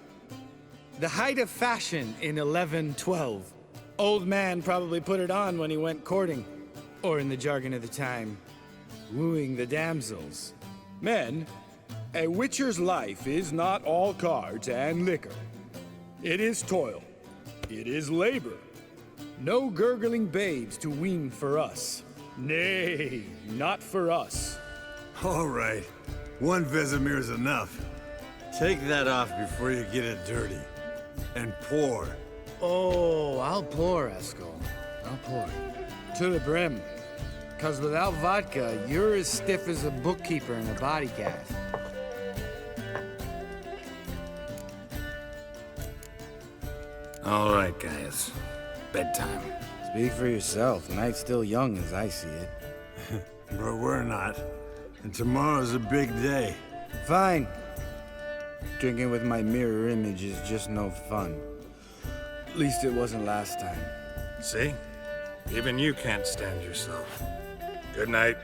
The height of fashion in 1112. Old man probably put it on when he went courting. Or in the jargon of the time, wooing the damsels. Men, a witcher's life is not all cards and liquor. It is toil. It is labor. No gurgling babes to wean for us. Nay, not for us. All right. One Vesemir's enough. Take that off before you get it dirty. And pour. Oh, I'll pour, Eskel. I'll pour. To the brim. 'Cause without vodka, you're as stiff as a bookkeeper in a body cast. All right, guys. Bedtime. Speak for yourself. The night's still young as I see it. But we're not. And tomorrow's a big day. Fine. Drinking with my mirror image is just no fun. At least it wasn't last time. See? Even you can't stand yourself. Good night.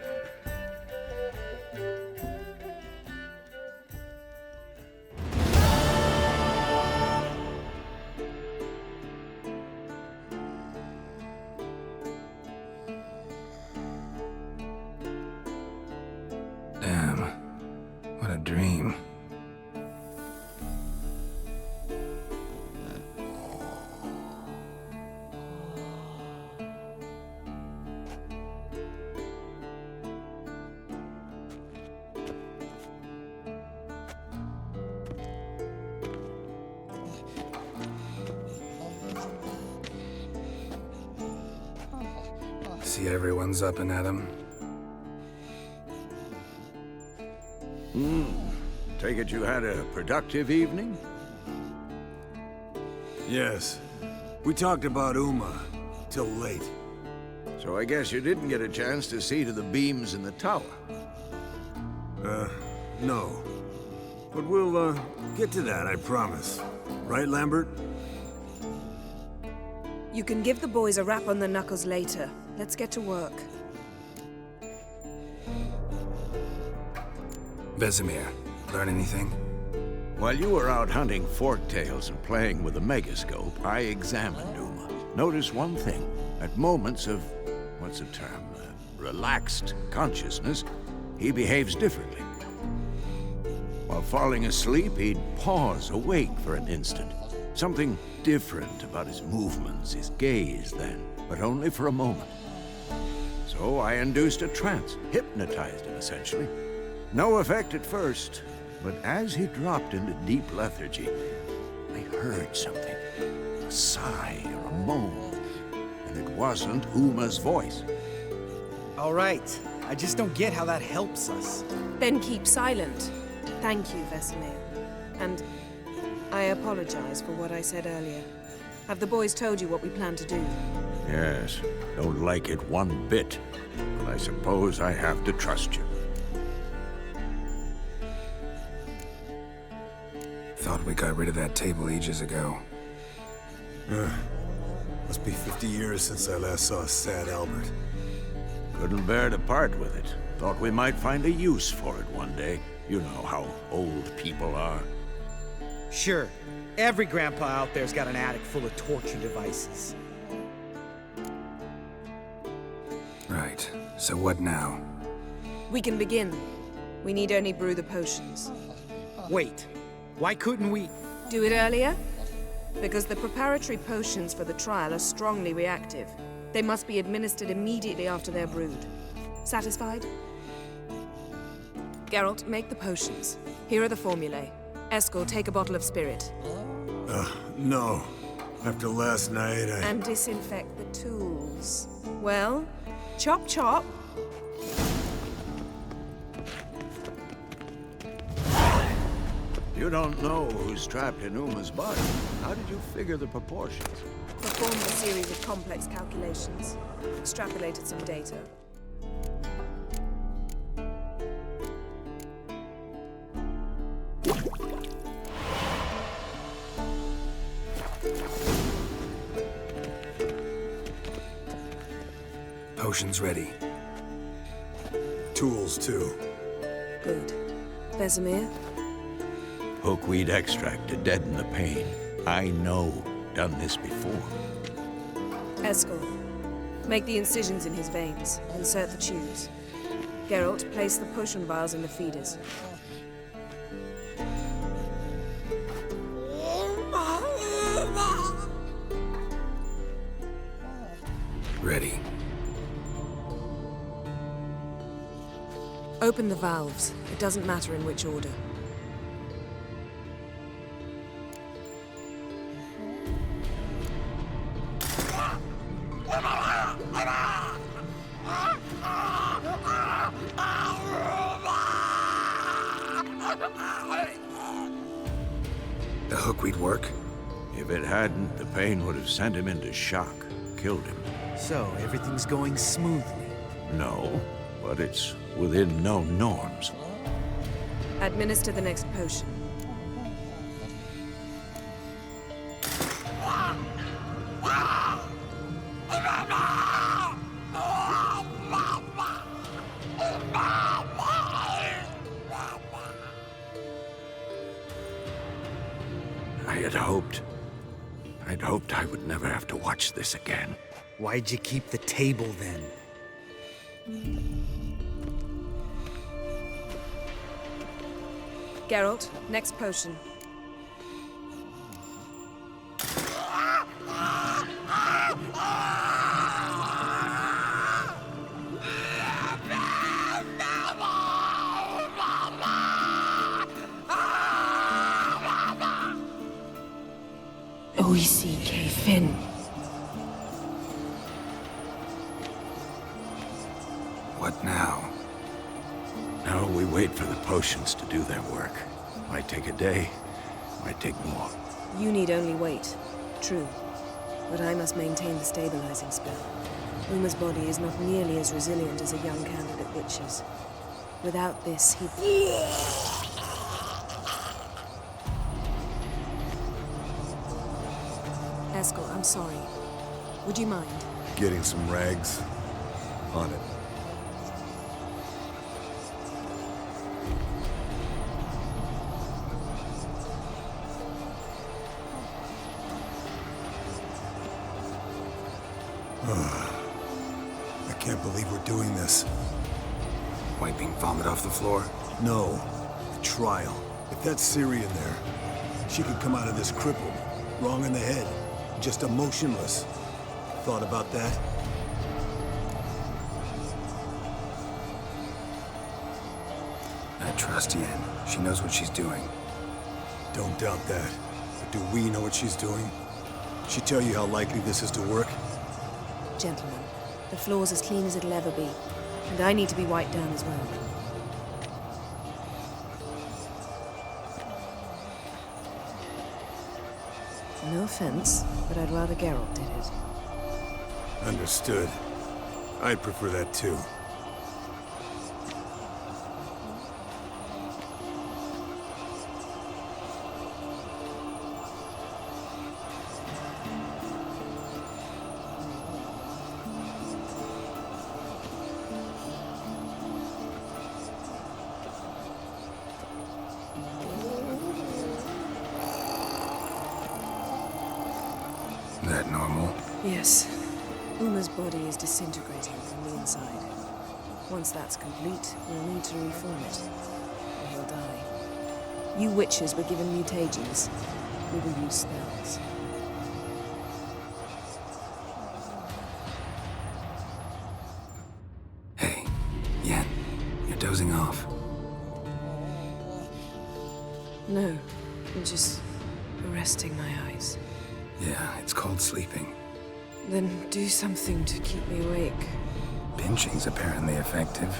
Damn. What a dream. See everyone's up and at 'em. Take it you had a productive evening? Yes. We talked about Uma till late. So I guess you didn't get a chance to see to the beams in the tower. No. But we'll, get to that, I promise. Right, Lambert? You can give the boys a rap on the knuckles later. Let's get to work. Vesemir, learn anything? While you were out hunting forktails and playing with the megascope, I examined Uma. Notice one thing. At moments of, what's the term, relaxed consciousness, he behaves differently. While falling asleep, he'd pause awake for an instant. Something different about his movements, his gaze then, but only for a moment. So I induced a trance, hypnotized him essentially. No effect at first, but as he dropped into deep lethargy, I heard something. A sigh or a moan, and it wasn't Uma's voice. All right. I just don't get how that helps us. Then keep silent. Thank you, Vesemir. And I apologize for what I said earlier. Have the boys told you what we plan to do? Yes, don't like it one bit, but I suppose I have to trust you. Thought we got rid of that table ages ago. Must be 50 years since I last saw sad Albert. Couldn't bear to part with it. Thought we might find a use for it one day. You know how old people are. Sure. Every grandpa out there's got an attic full of torture devices. Right. So what now? We can begin. We need only brew the potions. Wait. Why couldn't we... Do it earlier? Because the preparatory potions for the trial are strongly reactive. They must be administered immediately after they're brewed. Satisfied? Geralt, make the potions. Here are the formulae. Eskel, take a bottle of spirit. No. After last night, And disinfect the tools. Well, chop chop. You don't know who's trapped in Uma's body. How did you figure the proportions? Performed a series of complex calculations. Extrapolated some data. Potions ready. Tools, too. Good. Vesemir? Hookweed extract to deaden the pain. I know. Done this before. Eskel, make the incisions in his veins. Insert the tubes. Geralt, place the potion vials in the feeders. Ready. Open the valves. It doesn't matter in which order. The hookweed work? If it hadn't, the pain would have sent him into shock, killed him. So, everything's going smoothly? No, but it's within known norms. Administer the next potion. I'd hoped I would never have to watch this again. Why'd you keep the table, then? Geralt, next potion. O-E-C-K, Finn. What now? Now we wait for the potions to do their work. Might take a day, might take more. You need only wait. True. But I must maintain the stabilizing spell. Uma's body is not nearly as resilient as a young candidate witch's. Without this, he... Eskel, I'm sorry. Would you mind? Getting some rags. On it. I can't believe we're doing this. Wiping vomit off the floor? No. The trial. If that's Ciri in there, she could come out of this crippled, wrong in the head, just emotionless. Thought about that? I trust Yen. She knows what she's doing. Don't doubt that. But do we know what she's doing? She tell you how likely this is to work? Gentlemen, the floor's as clean as it'll ever be. And I need to be wiped down as well. No offense, but I'd rather Geralt did it. Understood. I'd prefer that too. That normal? Yes. Uma's body is disintegrating from the inside. Once that's complete, we'll need to reform it. Or he'll die. You witches were given mutagens. We will use spells. Hey, Yen, you're dozing off. No, I'm just resting my eyes. Yeah, it's called sleeping. Then do something to keep me awake. Pinching's apparently effective.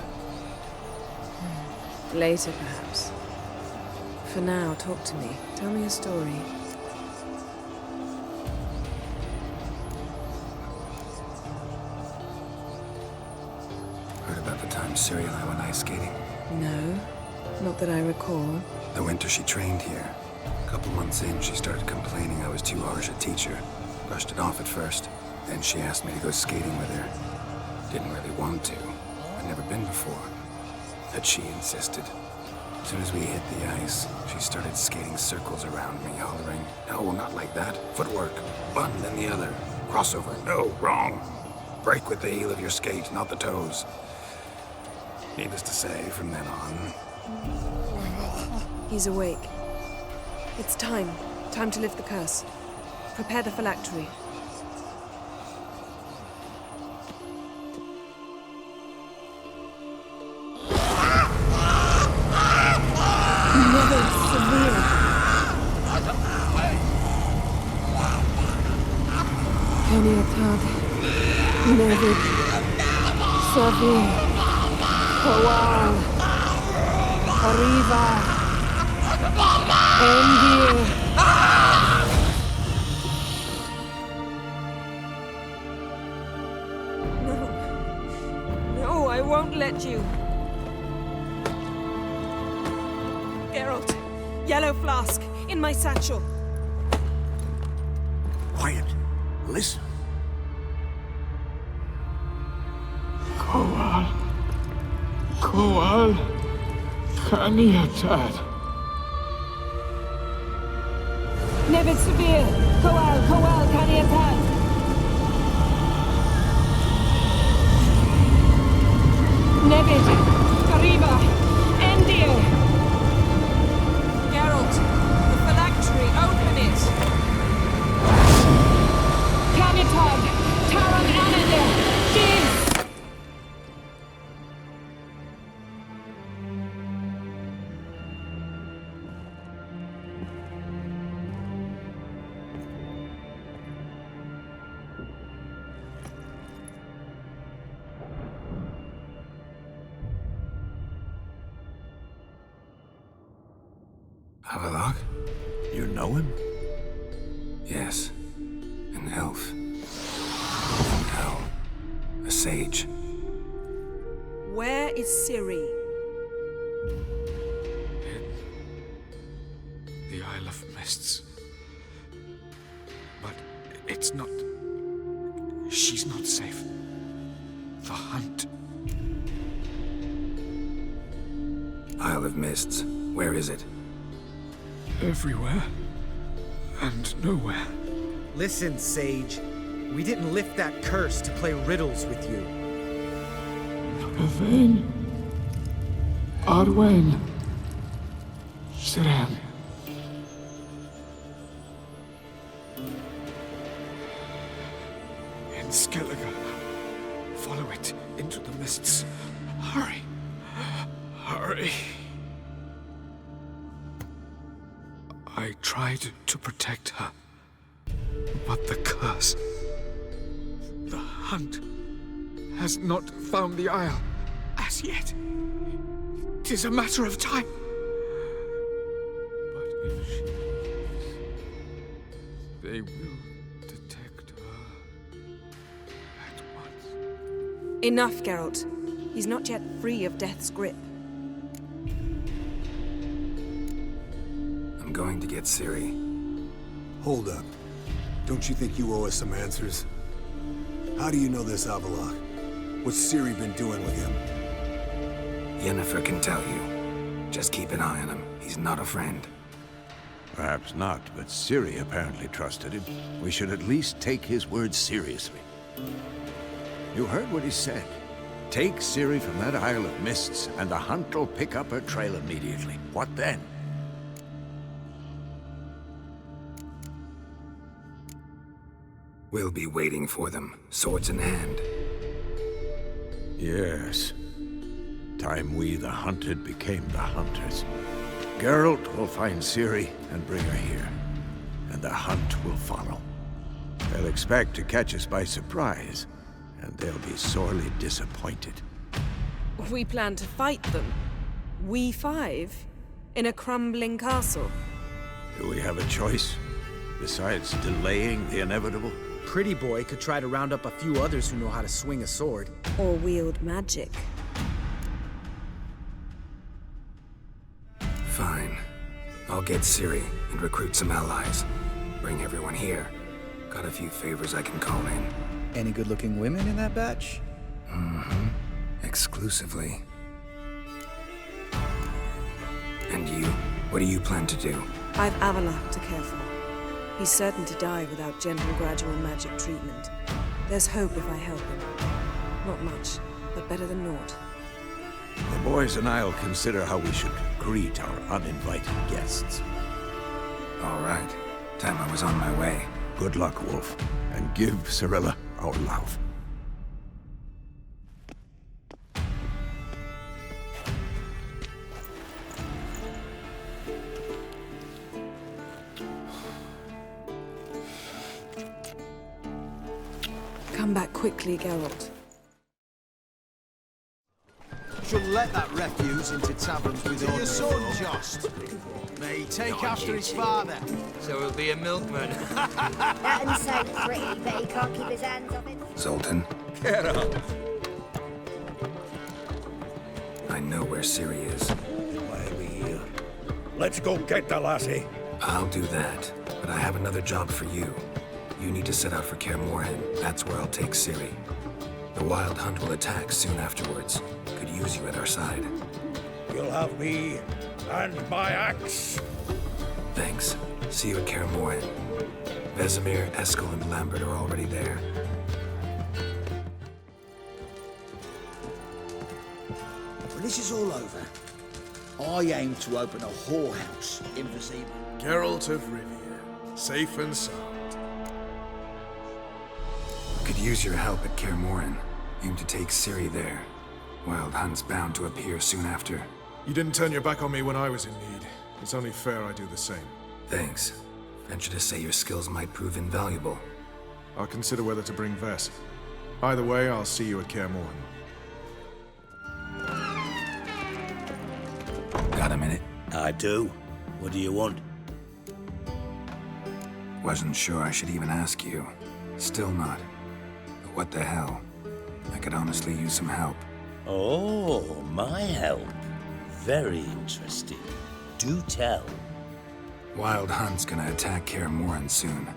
Later, perhaps. For now, talk to me. Tell me a story. Heard about the time Ciri and I went ice skating? No, not that I recall. The winter she trained here. A couple months in, she started complaining I was too harsh a teacher. Brushed it off at first. Then she asked me to go skating with her. Didn't really want to. I'd never been before. But she insisted. As soon as we hit the ice, she started skating circles around me, hollering, "No, not like that. Footwork. One, then the other. Crossover. No, wrong. Break with the heel of your skate, not the toes." Needless to say, from then on... He's awake. It's time. Time to lift the curse. Prepare the phylactery. Peniatad, Nevid, Savi, Kowal, Arriva, Endir. No, I won't let you. Geralt, yellow flask, in my satchel. Quiet. Listen. Kowal, Kaniatad. Nevid Severe, Kowal, Kaniatad. Nevid, Arriva, Endir. Geralt, the phylactery, open it. Canitad, Taran Anadir, Diz. Havelock? You know him? Yes. An elf. In hell. A sage. Where is Ciri? The Isle of Mists. But it's not... She's not safe. The hunt. Isle of Mists. Where is it? Everywhere. And nowhere. Listen, Sage. We didn't lift that curse to play riddles with you. Yvain. Arwen. Siran. In Skellige. Follow it into the mists. Hurry. Hurry. I tried to protect her. But the curse... The hunt has not found the Isle as yet. It is a matter of time. But if she leaves, they will detect her at once. Enough, Geralt. He's not yet free of death's grip. I'm going to get Ciri. Hold up. Don't you think you owe us some answers? How do you know this Avalok? What's Ciri been doing with him? Yennefer can tell you. Just keep an eye on him. He's not a friend. Perhaps not, but Ciri apparently trusted him. We should at least take his words seriously. You heard what he said. Take Ciri from that Isle of Mists, and the hunt will pick up her trail immediately. What then? We'll be waiting for them, swords in hand. Yes. Time we, the hunted, became the hunters. Geralt will find Ciri and bring her here, and the hunt will follow. They'll expect to catch us by surprise, and they'll be sorely disappointed. We plan to fight them. We five? In a crumbling castle? Do we have a choice, besides delaying the inevitable? Pretty Boy could try to round up a few others who know how to swing a sword. Or wield magic. Fine. I'll get Ciri and recruit some allies. Bring everyone here. Got a few favors I can call in. Any good-looking women in that batch? Mm-hmm. Exclusively. And you? What do you plan to do? I've Avalok to care for. He's certain to die without gentle, gradual magic treatment. There's hope if I help him. Not much, but better than naught. The boys and I'll consider how we should greet our uninvited guests. All right. Time I was on my way. Good luck, Wolf, and give Cirilla our love. Come back quickly, Geralt. Shouldn't let that refuse into taverns with your son, Jost. May he take after his father. So he'll be a milkman. That and so pretty, but he can't keep his hands off it. Zoltan. Get up. I know where Ciri is. Why are we here? Let's go get the lassie. I'll do that, but I have another job for you. You need to set out for Kaer Morhen. That's where I'll take Ciri. The Wild Hunt will attack soon afterwards. Could use you at our side. You'll have me and my axe. Thanks. See you at Kaer Morhen. Vesemir, Eskel, and Lambert are already there. When this is all over, I aim to open a whorehouse in Vizima. Geralt of Rivia, safe and sound. Could use your help at Kaer Morhen. Aim to take Ciri there. Wild Hunt's bound to appear soon after. You didn't turn your back on me when I was in need. It's only fair I do the same. Thanks. Venture to say your skills might prove invaluable. I'll consider whether to bring Vess. Either way, I'll see you at Kaer Morhen. Got a minute? I do. What do you want? Wasn't sure I should even ask you. Still not. But what the hell? I could honestly use some help. Oh, my help. Very interesting. Do tell. Wild Hunt's gonna attack Kaer Morhen soon.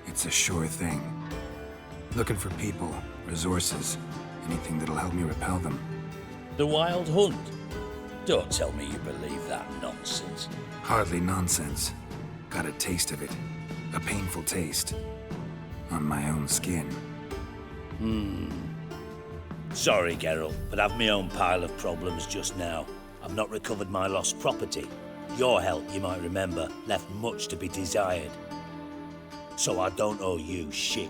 It's a sure thing. Looking for people, resources, Anything that'll help me repel them. The Wild Hunt? Don't tell me you believe that nonsense. Hardly nonsense. Got a taste of it. A painful taste. On my own skin. Sorry, Geralt, but I've my own pile of problems just now. I've not recovered my lost property. Your help, you might remember, left much to be desired. So I don't owe you shit.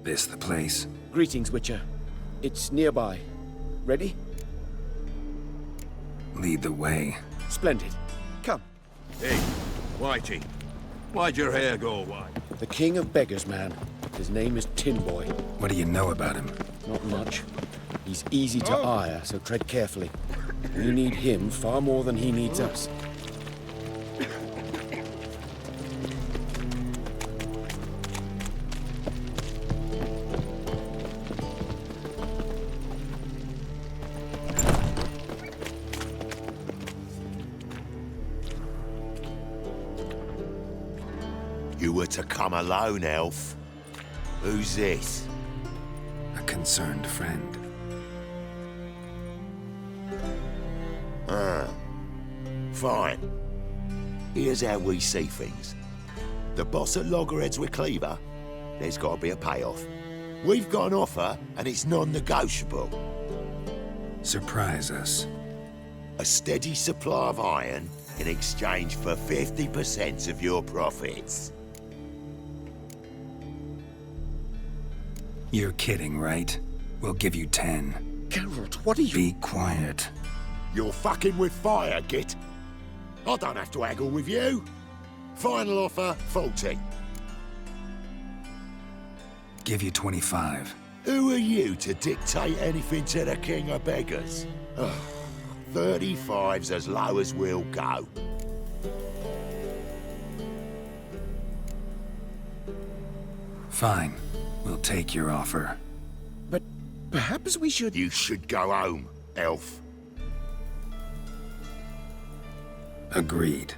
This the place? Greetings, Witcher. It's nearby. Ready? Lead the way. Splendid. Come. Hey, Whitey. Why'd your hair go white? The king of beggars, man. His name is Tin Boy. What do you know about him? Not much. He's easy to ire, so tread carefully. We need him far more than he needs us. You were to come alone, elf. Who's this? A concerned friend. Fine. Here's how we see things. The boss at Loggerheads with Cleaver, there's got to be a payoff. We've got an offer, and it's non-negotiable. Surprise us. A steady supply of iron in exchange for 50% of your profits. You're kidding, right? We'll give you 10. Geralt, what are you— Be quiet. You're fucking with fire, Git. I don't have to haggle with you. Final offer, 40. Give you 25. Who are you to dictate anything to the king of beggars? 35's as low as we'll go. Fine. We'll take your offer. But perhaps we should— You should go home, elf. Agreed.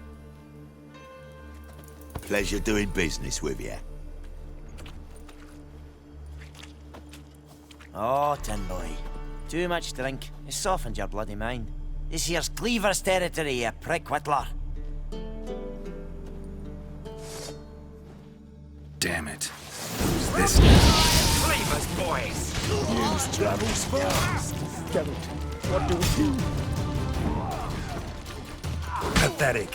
Pleasure doing business with you. Oh, Tin Boy. Too much drink. It softened your bloody mind. This here's Cleaver's territory, you prick whittler. Damn it. Who's this guy? Cleaver's boys! News travels fast! Geralt, what do we do? Pathetic.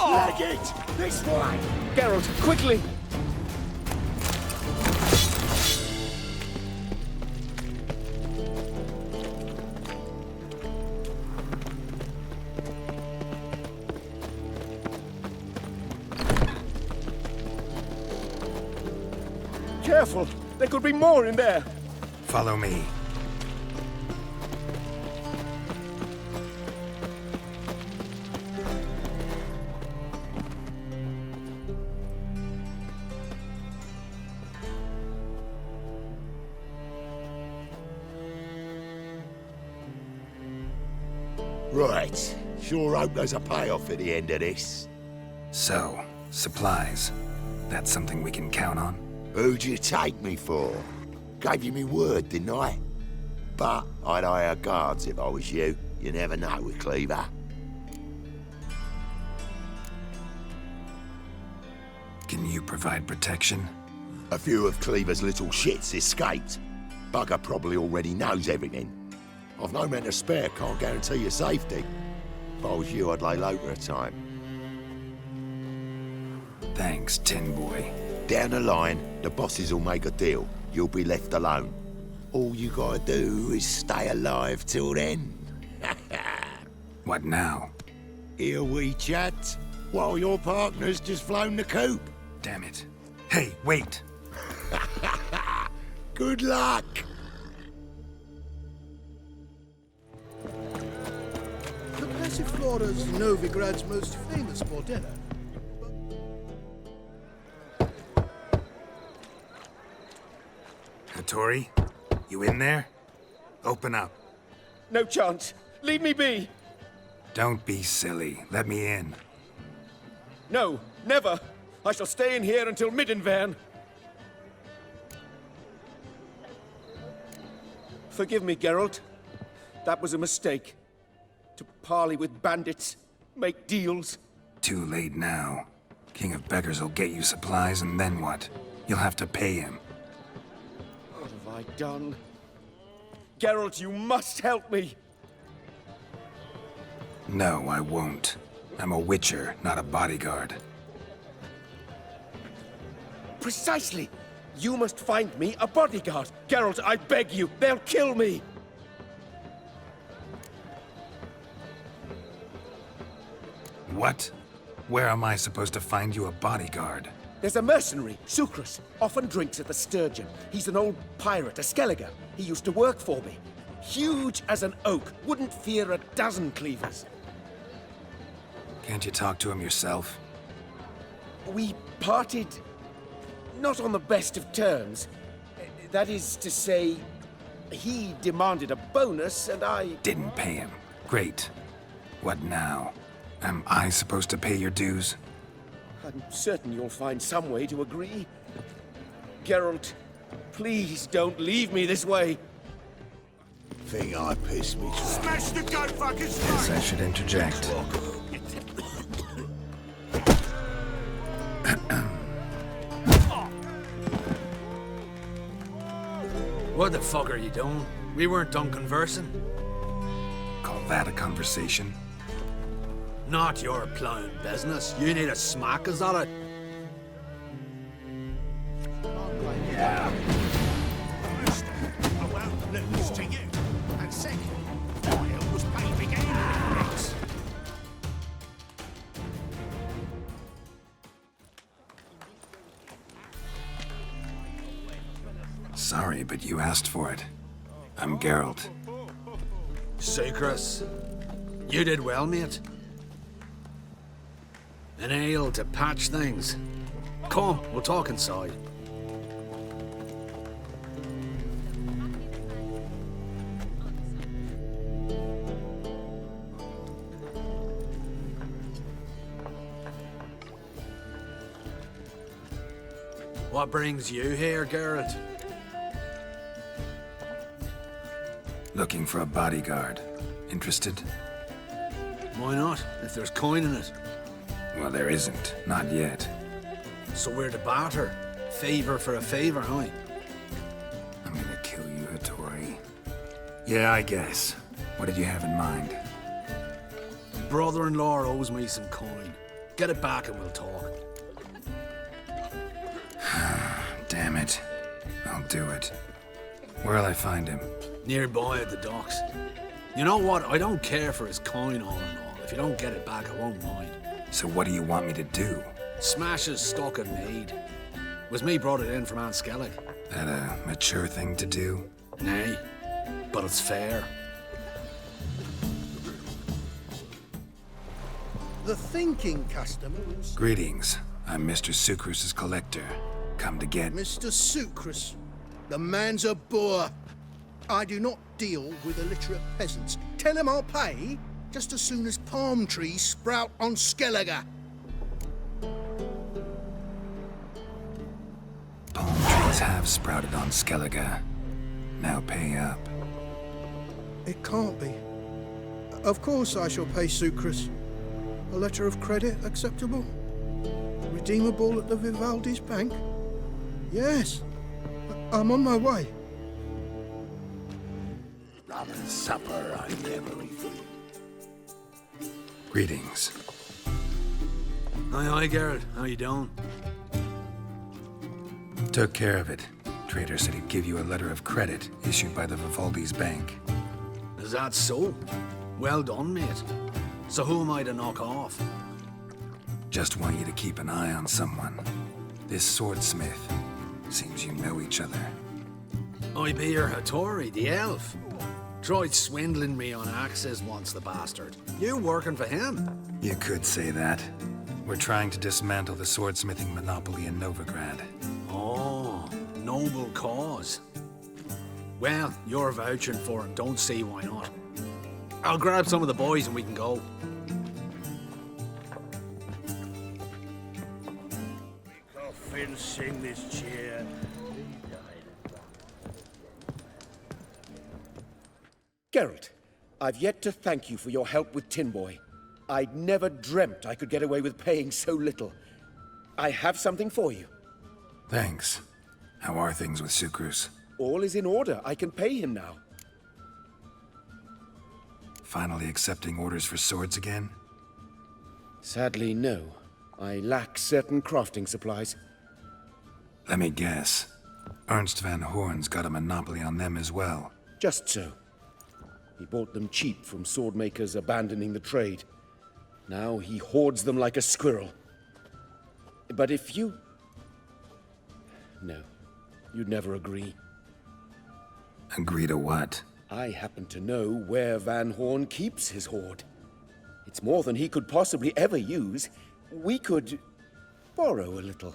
Leg it! This way! Geralt, quickly! Careful! There could be more in there! Follow me. Right. Sure hope there's a payoff at the end of this. So, supplies. That's something we can count on? Who'd you take me for? Gave you me word, didn't I? But I'd hire guards if I was you. You never know with Cleaver. Can you provide protection? A few of Cleaver's little shits escaped. Bugger probably already knows everything. I've no men to spare, can't guarantee your safety. If I was you, I'd lay low for a time. Thanks, Tin Boy. Down the line, the bosses will make a deal. You'll be left alone. All you gotta do is stay alive till then. What now? Here we chat, while your partner's just flown the coop. Damn it. Hey, wait! Good luck! The Passiflora's Novigrad's most famous bordello. Hattori, you in there? Open up. No chance. Leave me be. Don't be silly. Let me in. No, never. I shall stay in here until Middenvern. Forgive me, Geralt. That was a mistake. To parley with bandits, make deals. Too late now. King of Beggars will get you supplies, and then what? You'll have to pay him. What have I done? Geralt, you must help me! No, I won't. I'm a witcher, not a bodyguard. Precisely! You must find me a bodyguard. Geralt, I beg you, they'll kill me! What? Where am I supposed to find you a bodyguard? There's a mercenary, Sucrus. Often drinks at the Sturgeon. He's an old pirate, a Skelliger. He used to work for me. Huge as an oak. Wouldn't fear a dozen cleavers. Can't you talk to him yourself? We parted... not on the best of terms. That is to say, he demanded a bonus and I... Didn't pay him. Great. What now? Am I supposed to pay your dues? I'm certain you'll find some way to agree. Geralt, please don't leave me this way. Think I pissed me. Smash the goat fucker's Guess I should interject. What the fuck are you doing? We weren't done conversing. Call that a conversation? Not your plowing business. You need a smack, is that it? Yeah. First, I won't lose to you. And second, I was paid big evenings. Sorry, but you asked for it. I'm Geralt. Sucrus, you did well, mate. An ale to patch things. Come, we'll talk inside. What brings you here, Geralt? Looking for a bodyguard. Interested? Why not, if there's coin in it? Well, there isn't. Not yet. So we're to barter. Favor for a favor, huh? I'm gonna kill you, Hattori. Yeah, I guess. What did you have in mind? Brother-in-law owes me some coin. Get it back and we'll talk. Damn it. I'll do it. Where'll I find him? Nearby at the docks. You know what? I don't care for his coin all in all. If you don't get it back, I won't mind. So what do you want me to do? Smash his stock and maid. Was me brought it in from Aunt Skellig. That a mature thing to do? Nay, but it's fair. The thinking customers. Greetings. I'm Mr. Sucrus's collector. Come to get... Mr. Sucrus. The man's a boor. I do not deal with illiterate peasants. Tell him I'll pay just as soon as palm trees sprout on Skelliger. Palm trees have sprouted on Skelliger. Now pay up. It can't be. Of course I shall pay Sucrus. A letter of credit acceptable? Redeemable at the Vivaldi's bank? Yes. I'm on my way. Not a supper I never eat. Greetings. Aye, Geralt. How you doing? Took care of it. Trader said he'd give you a letter of credit issued by the Vivaldi's bank. Is that so? Well done, mate. So who am I to knock off? Just want you to keep an eye on someone. This swordsmith. Seems you know each other. I be your Hattori, the elf. Tried swindling me on axes once, the bastard. You working for him? You could say that. We're trying to dismantle the swordsmithing monopoly in Novigrad. Oh, noble cause. Well, you're vouching for him. Don't see why not. I'll grab some of the boys and we can go. Coffin, sing this cheer. Geralt, I've yet to thank you for your help with Tin Boy. I'd never dreamt I could get away with paying so little. I have something for you. Thanks. How are things with Sukrus? All is in order. I can pay him now. Finally accepting orders for swords again? Sadly, no. I lack certain crafting supplies. Let me guess. Ernst van Horn's got a monopoly on them as well. Just so. He bought them cheap from swordmakers abandoning the trade. Now he hoards them like a squirrel. But if you... No, you'd never agree. Agree to what? I happen to know where Van Horn keeps his hoard. It's more than he could possibly ever use. We could borrow a little.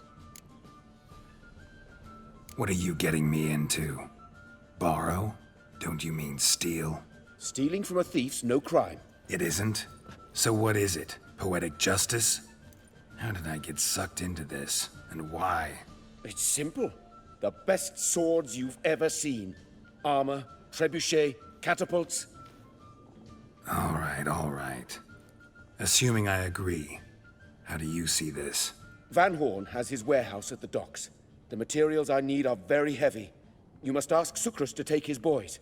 What are you getting me into? Borrow? Don't you mean steal? Stealing from a thief's no crime. It isn't? So what is it? Poetic justice? How did I get sucked into this? And why? It's simple. The best swords you've ever seen. Armor, trebuchet, catapults. All right. Assuming I agree, how do you see this? Van Horn has his warehouse at the docks. The materials I need are very heavy. You must ask Sukrus to take his boys.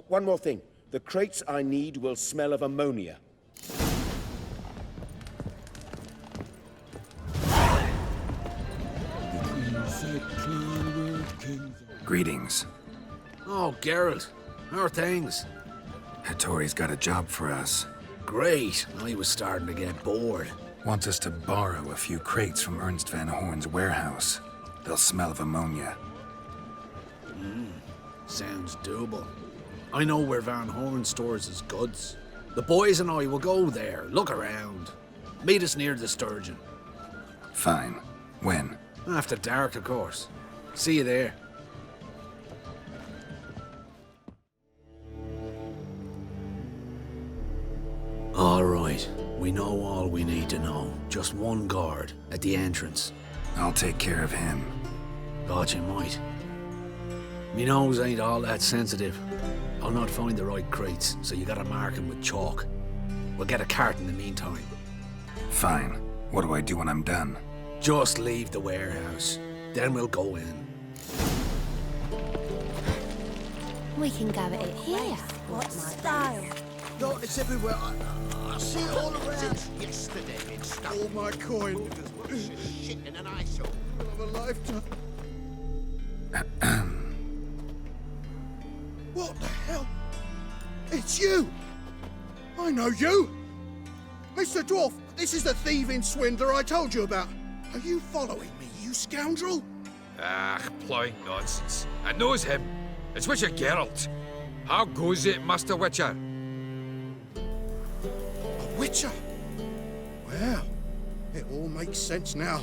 One more thing. The crates I need will smell of ammonia. Greetings. Oh, Geralt. How are things? Hattori's got a job for us. Great. I was starting to get bored. Wants us to borrow a few crates from Ernst van Horn's warehouse. They'll smell of ammonia. Sounds doable. I know where Van Horn stores his goods. The boys and I will go there, look around. Meet us near the Sturgeon. Fine. When? After dark, of course. See you there. All right. We know all we need to know. Just one guard at the entrance. I'll take care of him. Thought you might. Me nose ain't all that sensitive. I'll not find the right crates, so you gotta mark them with chalk. We'll get a cart in the meantime. Fine. What do I do when I'm done? Just leave the warehouse. Then we'll go in. We can go at it here. What style? No, it's everywhere. I see it all around. Since yesterday in stuff. All my coin. Shit in an eyesore. Of a lifetime. What the hell? It's you! I know you! Mr. Dwarf, this is the thieving swindler I told you about. Are you following me, you scoundrel? Ah, plowing nonsense. I knows him. It's Witcher Geralt. How goes it, Master Witcher? A Witcher? Well, it all makes sense now.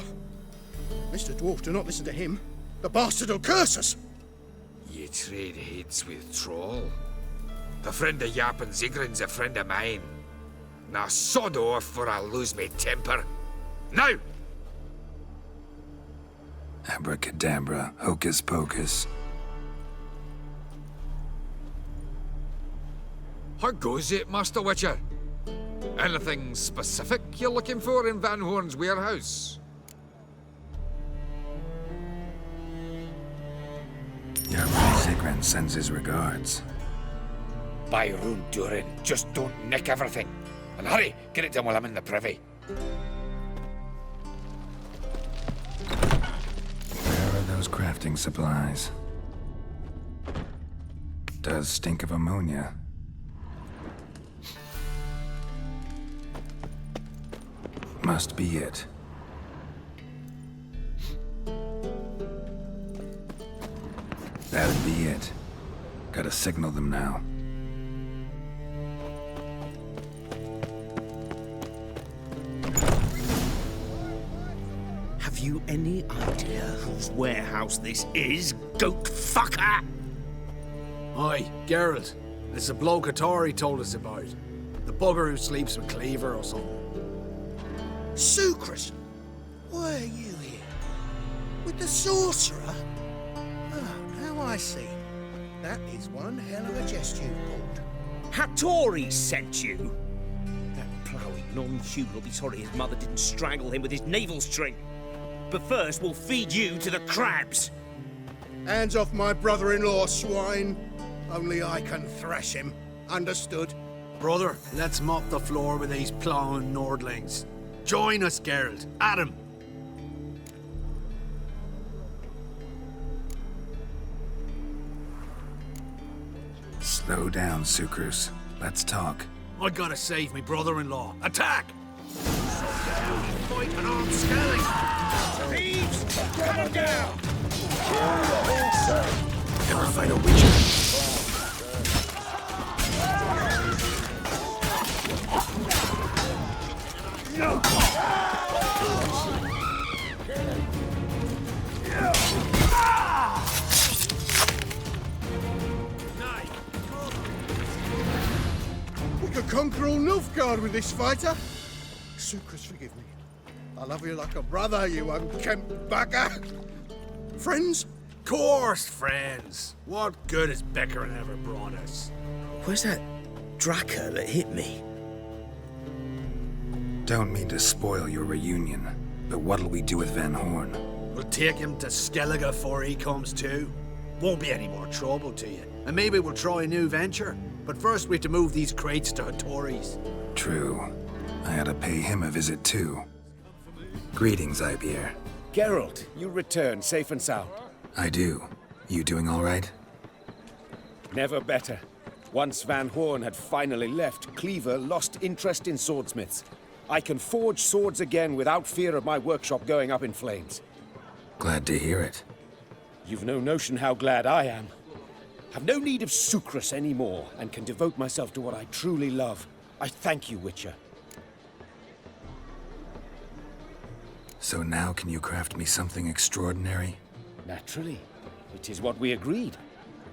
Mr. Dwarf, do not listen to him. The bastard will curse us! Ye trade heads with Troll. The friend of Yap and Zigrin's a friend of mine. Now sod off or I'll lose me temper. Now! Abracadabra, hocus pocus. How goes it, Master Witcher? Anything specific you're looking for in Van Horn's warehouse? Yap Zigrin sends his regards. By Rune Durin, just don't nick everything. And hurry, get it done while I'm in the privy. Where are those crafting supplies? Does stink of ammonia. Must be it. That'd be it. Gotta signal them now. any idea whose warehouse this is, goat fucker? Aye, Geralt. It's a bloke Tori told us about. The bugger who sleeps with Cleaver or something. Sucrus! Why are you here? With the sorcerer? Oh, now I see. That is one hell of a jest you've pulled. Hattori sent you? That ploughing non-human will be sorry his mother didn't strangle him with his navel string. But first, we'll feed you to the crabs. Hands off my brother-in-law, swine. Only I can thrash him. Understood? Brother, let's mop the floor with these ploughing Nordlings. Join us, Geralt. Adam. Slow down, Sucrus. Let's talk. I gotta save me brother-in-law. Attack! Fight an armed skelly! Thieves! Cut him down! Kill the whole set! Never fight a witcher. We could conquer all Nilfgaard with this fighter. Sucrus, forgive me. I love you like a brother, you unkempt bugger. Friends? Course, friends. What good has Beckerin ever brought us? Where's that Draka that hit me? Don't mean to spoil your reunion, but what'll we do with Van Horn? We'll take him to Skellige before he comes to. Won't be any more trouble to you. And maybe we'll try a new venture. But first we have to move these crates to Hattori's. True. I ought to pay him a visit too. Greetings, Ibier. Geralt, you return safe and sound. I do. You doing all right? Never better. Once Van Horn had finally left, Cleaver lost interest in swordsmiths. I can forge swords again without fear of my workshop going up in flames. Glad to hear it. You've no notion how glad I am. Have no need of Sucrus anymore, and can devote myself to what I truly love. I thank you, Witcher. So now can you craft me something extraordinary? Naturally. It is what we agreed.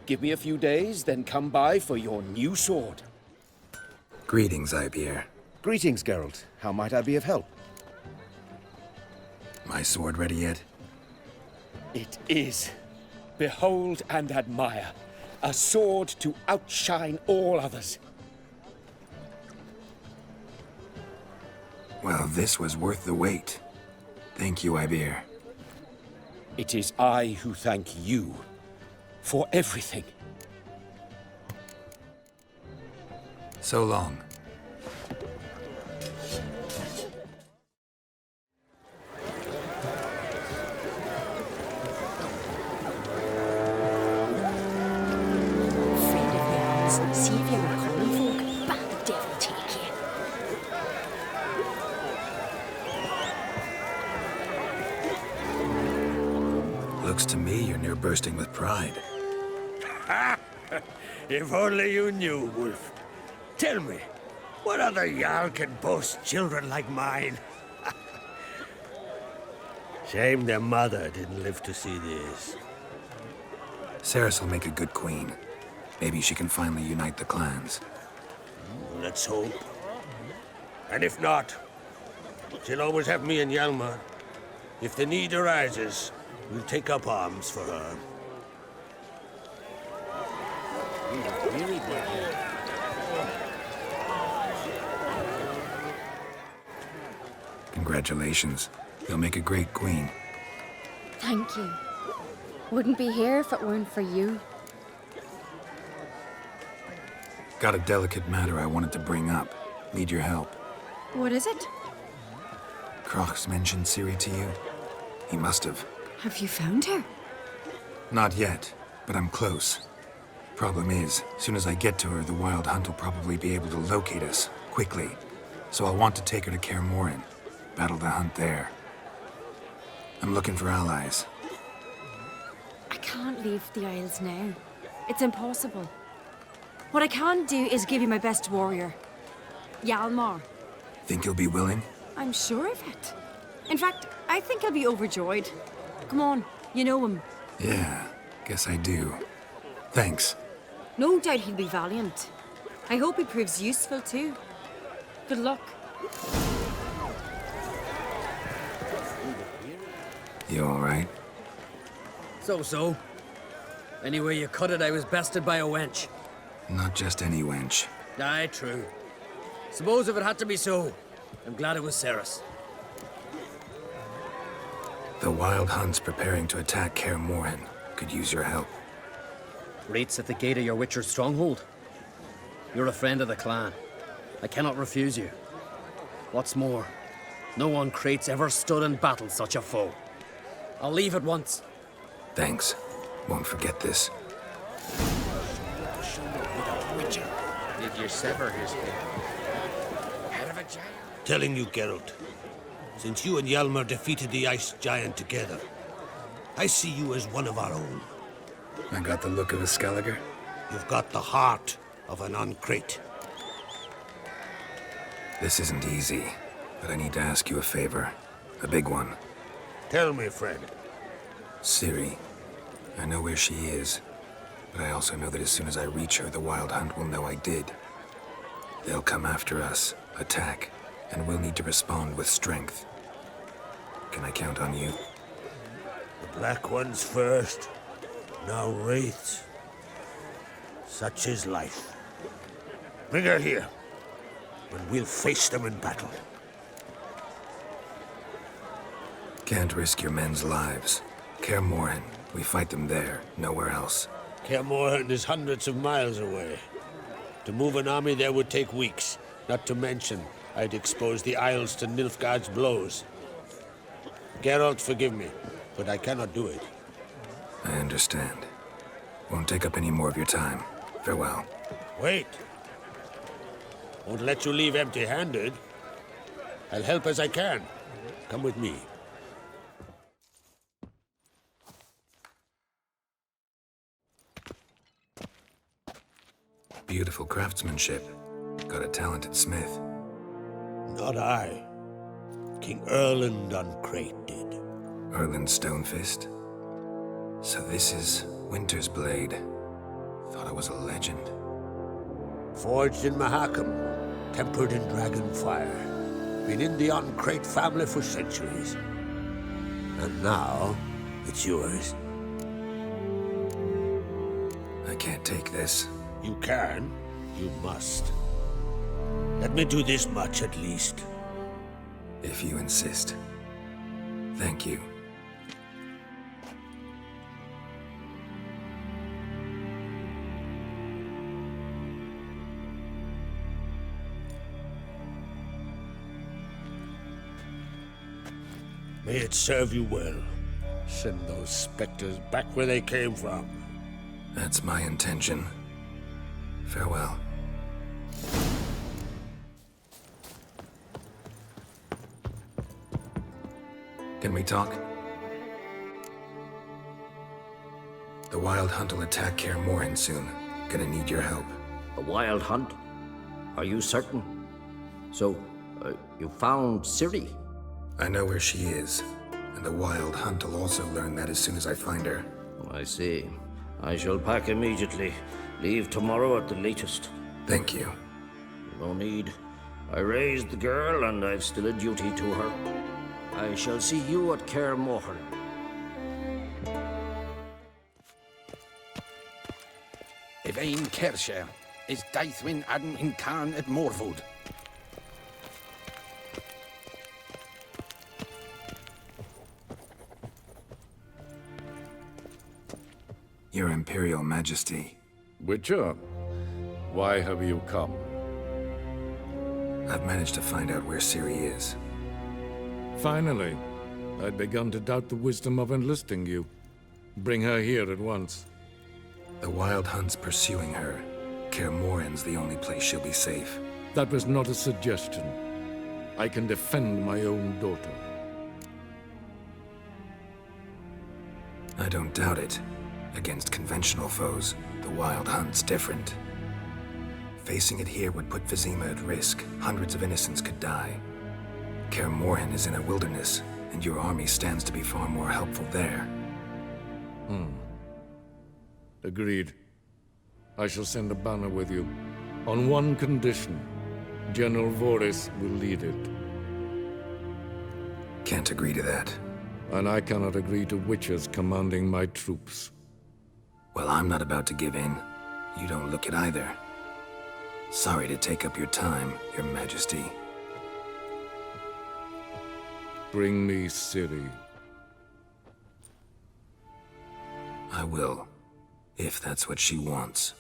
Give me a few days, then come by for your new sword. Greetings, Ibier. Greetings, Geralt. How might I be of help? My sword ready yet? It is. Behold and admire. A sword to outshine all others. Well, this was worth the wait. Thank you, Ibier. It is I who thank you for everything. So long. See if you're a common folk, but the devil take you. Looks to me you're near bursting with pride. If only you knew, Wolf. Tell me, what other Jarl can boast children like mine? Shame their mother didn't live to see this. Ceres will make a good queen. Maybe she can finally unite the clans. Let's hope. And if not, she'll always have me and Hjalmar. If the need arises, we'll take up arms for her. Congratulations. You'll make a great queen. Thank you. Wouldn't be here if it weren't for you. Got a delicate matter I wanted to bring up. Need your help. What is it? Croc's mentioned Ciri to you? He must have. Have you found her? Not yet, but I'm close. Problem is, soon as I get to her, the Wild Hunt will probably be able to locate us, quickly. So I'll want to take her to Kaer Morhen. Battle the hunt there. I'm looking for allies. I can't leave the Isles now. It's impossible. What I can do is give you my best warrior, Hjalmar. Think you'll be willing? I'm sure of it. In fact, I I think he'll be overjoyed. Come on, you know him. Yeah, guess I do. Thanks. No doubt he'll be valiant. I hope he proves useful too. Good luck. You alright? So. Anyway you cut it, I was bested by a wench. Not just any wench. Aye, true. Suppose if it had to be so, I'm glad it was Ceres. The Wild Hunt's preparing to attack Kaer Morhen. Could use your help. Rates at the gate of your Witcher's stronghold. You're a friend of the clan. I cannot refuse you. What's more, no one Crate's ever stood in battle such a foe. I'll leave at once. Thanks. Won't forget this. Did you sever his head? Head of a giant? Telling you, Geralt. Since you and Hjalmar defeated the Ice Giant together, I see you as one of our own. I got the look of a Skelliger? You've got the heart of an Uncrate. This isn't easy, but I need to ask you a favor. A big one. Tell me, friend. Ciri. I know where she is, but I also know that as soon as I reach her, the Wild Hunt will know I did. They'll come after us, attack, and we'll need to respond with strength. Can I count on you? The Black Ones first, now Wraiths. Such is life. Bring her here, and we'll face them in battle. Can't risk your men's lives. Kaer Morhen, we fight them there, nowhere else. Kaer Morhen is hundreds of miles away. To move an army there would take weeks, not to mention I'd expose the Isles to Nilfgaard's blows. Geralt, forgive me, but I cannot do it. I understand. Won't take up any more of your time. Farewell. Wait. Won't let you leave empty-handed. I'll help as I can. Come with me. Beautiful craftsmanship. Got a talented smith. Not I. King Erland Uncrate did. Erland Stonefist? So this is Winter's Blade. Thought I was a legend. Forged in Mahakam, tempered in dragon fire. Been in the Uncrate family for centuries. And now, it's yours. I can't take this. You can. You must. Let me do this much at least. If you insist. Thank you. May it serve you well. Send those specters back where they came from. That's my intention. Farewell. Can we talk? The Wild Hunt will attack Kaer Morhen soon. Gonna need your help. A Wild Hunt? Are you certain? So, you found Ciri? I know where she is, and the Wild Hunt will also learn that as soon as I find her. I see. I shall pack immediately. Leave tomorrow at the latest. Thank you. No need. I raised the girl, and I've still a duty to her. I shall see you at Kaer Morhen. Evain Kershire is Daithwin Adam in Khan at Morwood. Your Imperial Majesty. Witcher, why have you come? I've managed to find out where Ciri is. Finally. I'd begun to doubt the wisdom of enlisting you. Bring her here at once. The Wild Hunt's pursuing her. Kaer Morhen's the only place she'll be safe. That was not a suggestion. I can defend my own daughter. I don't doubt it. Against conventional foes, the Wild Hunt's different. Facing it here would put Vizima at risk. Hundreds of innocents could die. Kaer Morhen is in a wilderness, and your army stands to be far more helpful there. Agreed. I shall send a banner with you. On one condition. General Voris will lead it. Can't agree to that. And I cannot agree to witches commanding my troops. Well, I'm not about to give in. You don't look it either. Sorry to take up your time, Your Majesty. Bring me Ciri. I will, if that's what she wants.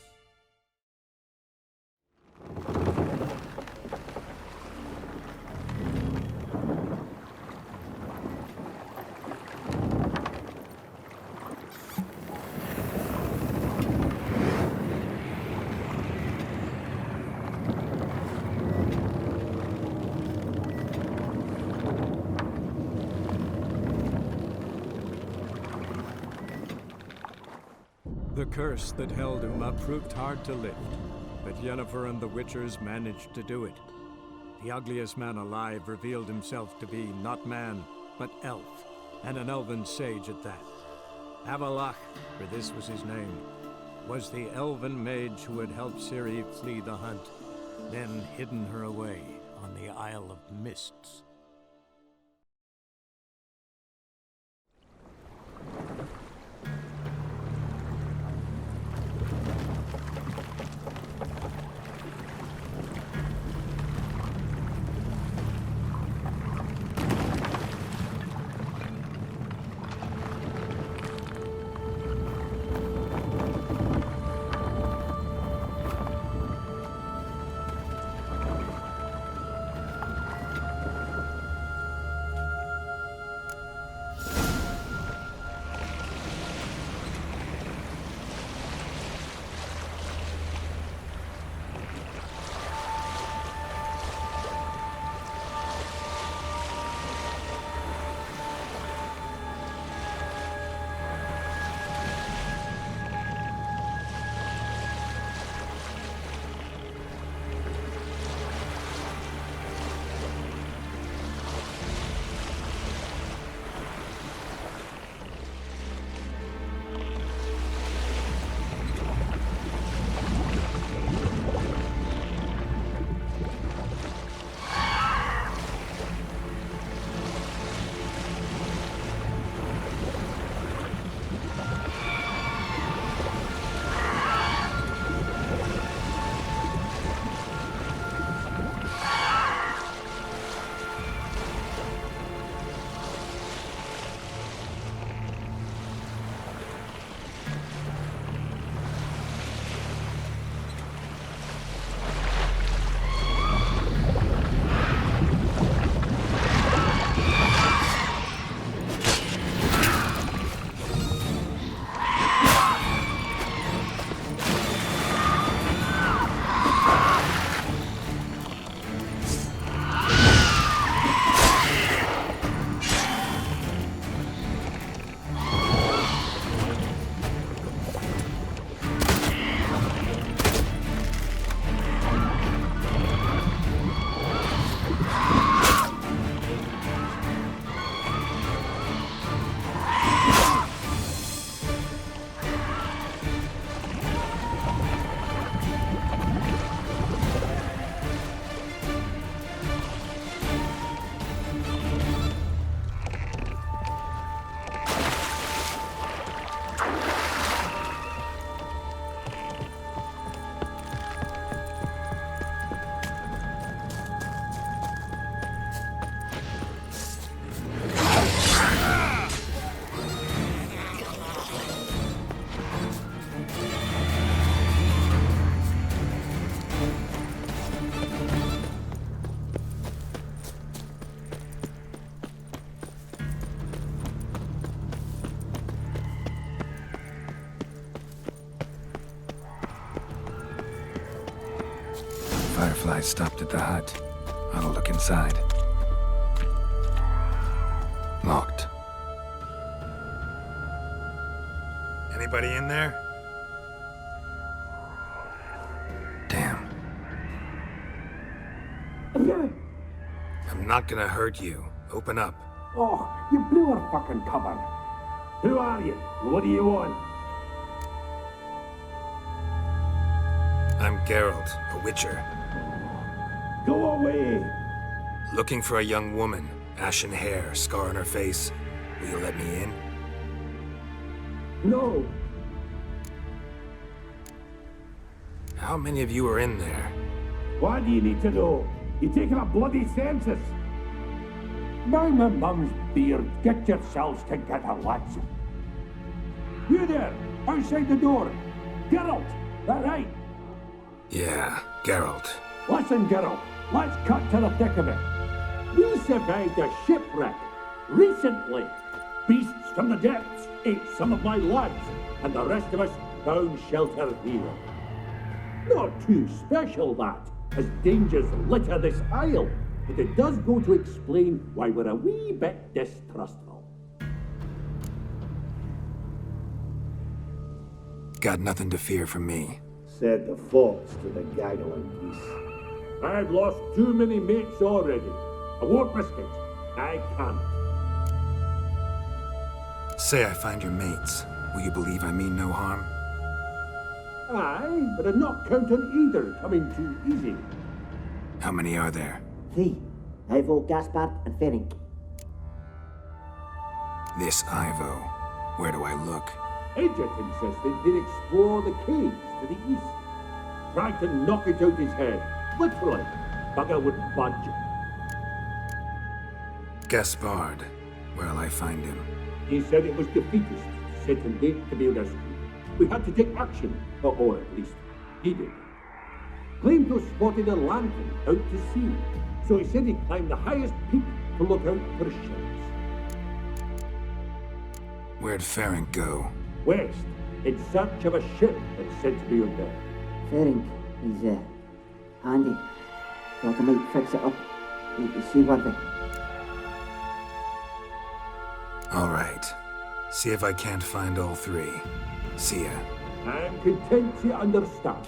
The curse that held Uma proved hard to lift, but Yennefer and the Witchers managed to do it. The ugliest man alive revealed himself to be not man, but elf, and an elven sage at that. Avallac'h, for this was his name, was the elven mage who had helped Ciri flee the hunt, then hidden her away on the Isle of Mists. Fireflies stopped at the hut. I'll look inside. Locked. Anybody in there? Damn. I'm not gonna hurt you. Open up. Oh, you blew our fucking cover. Who are you? What do you want? I'm Geralt, a witcher. Go away! Looking for a young woman. Ashen hair, scar on her face. Will you let me in? No. How many of you are in there? Why do you need to know? You're taking a bloody census. Mind my mum's beard. Get yourselves together, lads. You there, outside the door. Geralt, that right? Yeah, Geralt. Listen, Geralt, let's cut to the thick of it. We survived a shipwreck recently. Beasts from the depths ate some of my lads, and the rest of us found shelter here. Not too special, that, as dangers litter this isle, but it does go to explain why we're a wee bit distrustful. Got nothing to fear from me. Said the fox to the gaggling geese. I've lost too many mates already. I won't risk it. I can't. Say I find your mates. Will you believe I mean no harm? Aye, but I'm not counting either coming too easy. How many are there? 3. Ivo, Gaspard, and Ferenc. This Ivo. Where do I look? Edget insisted they'd explore the caves to the east. Tried to knock it out his head. Literally. Bugger wouldn't budge. Gaspard. Where'll I find him? He said it was defeatist, set and date to be rescued. We had to take action, or at least he did. Claimed to have spotted a lantern out to sea, so he said he'd climb the highest peak to look out for ships. Where'd Ferenc go? West, in search of a ship that's said to be out there. Ferenc, he's handy. Thought I might fix it up. He's seaworthy. All right. See if I can't find all 3. See ya. I'm content to understand.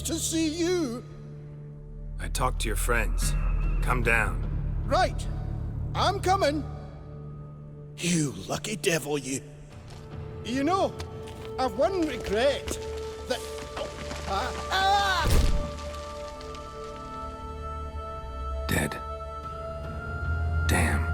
To see you. I talked to your friends. Come down. Right. I'm coming. You lucky devil, you. You know, I've one regret. That... Dead. Damn.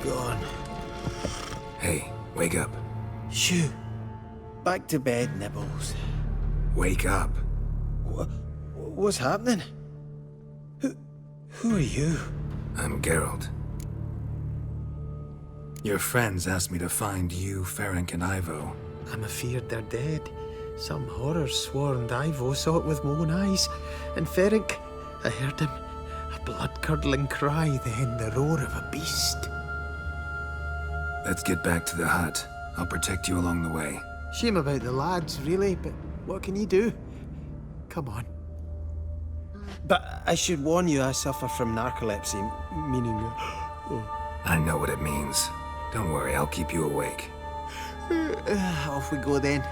gone. Hey, wake up. Shoo. Back to bed, Nibbles. Wake up. What's happening? Who are you? I'm Geralt. Your friends asked me to find you, Ferenc, and Ivo. I'm afeard they're dead. Some horror swarmed Ivo, saw it with my own eyes. And Ferenc, I heard him. A blood-curdling cry, then the roar of a beast. Let's get back to the hut. I'll protect you along the way. Shame about the lads, really, but what can you do? Come on. But I should warn you, I suffer from narcolepsy, meaning... I know what it means. Don't worry, I'll keep you awake. Off we go then.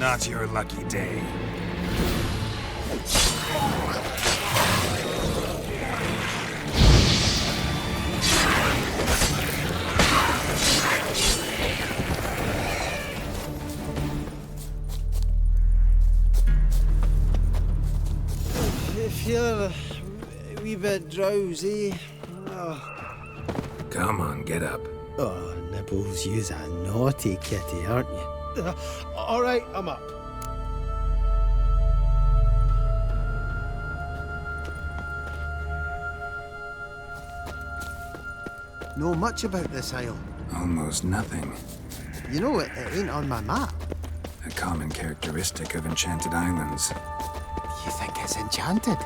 Not your lucky day. I feel a wee bit drowsy. Come on, get up. Oh, Nibbles, you's a naughty kitty, aren't you? All right, I'm up. Know much about this isle? Almost nothing. You know, it ain't on my map. A common characteristic of enchanted islands. You think it's enchanted?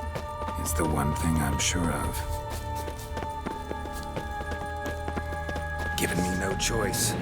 It's the one thing I'm sure of. Given me no choice.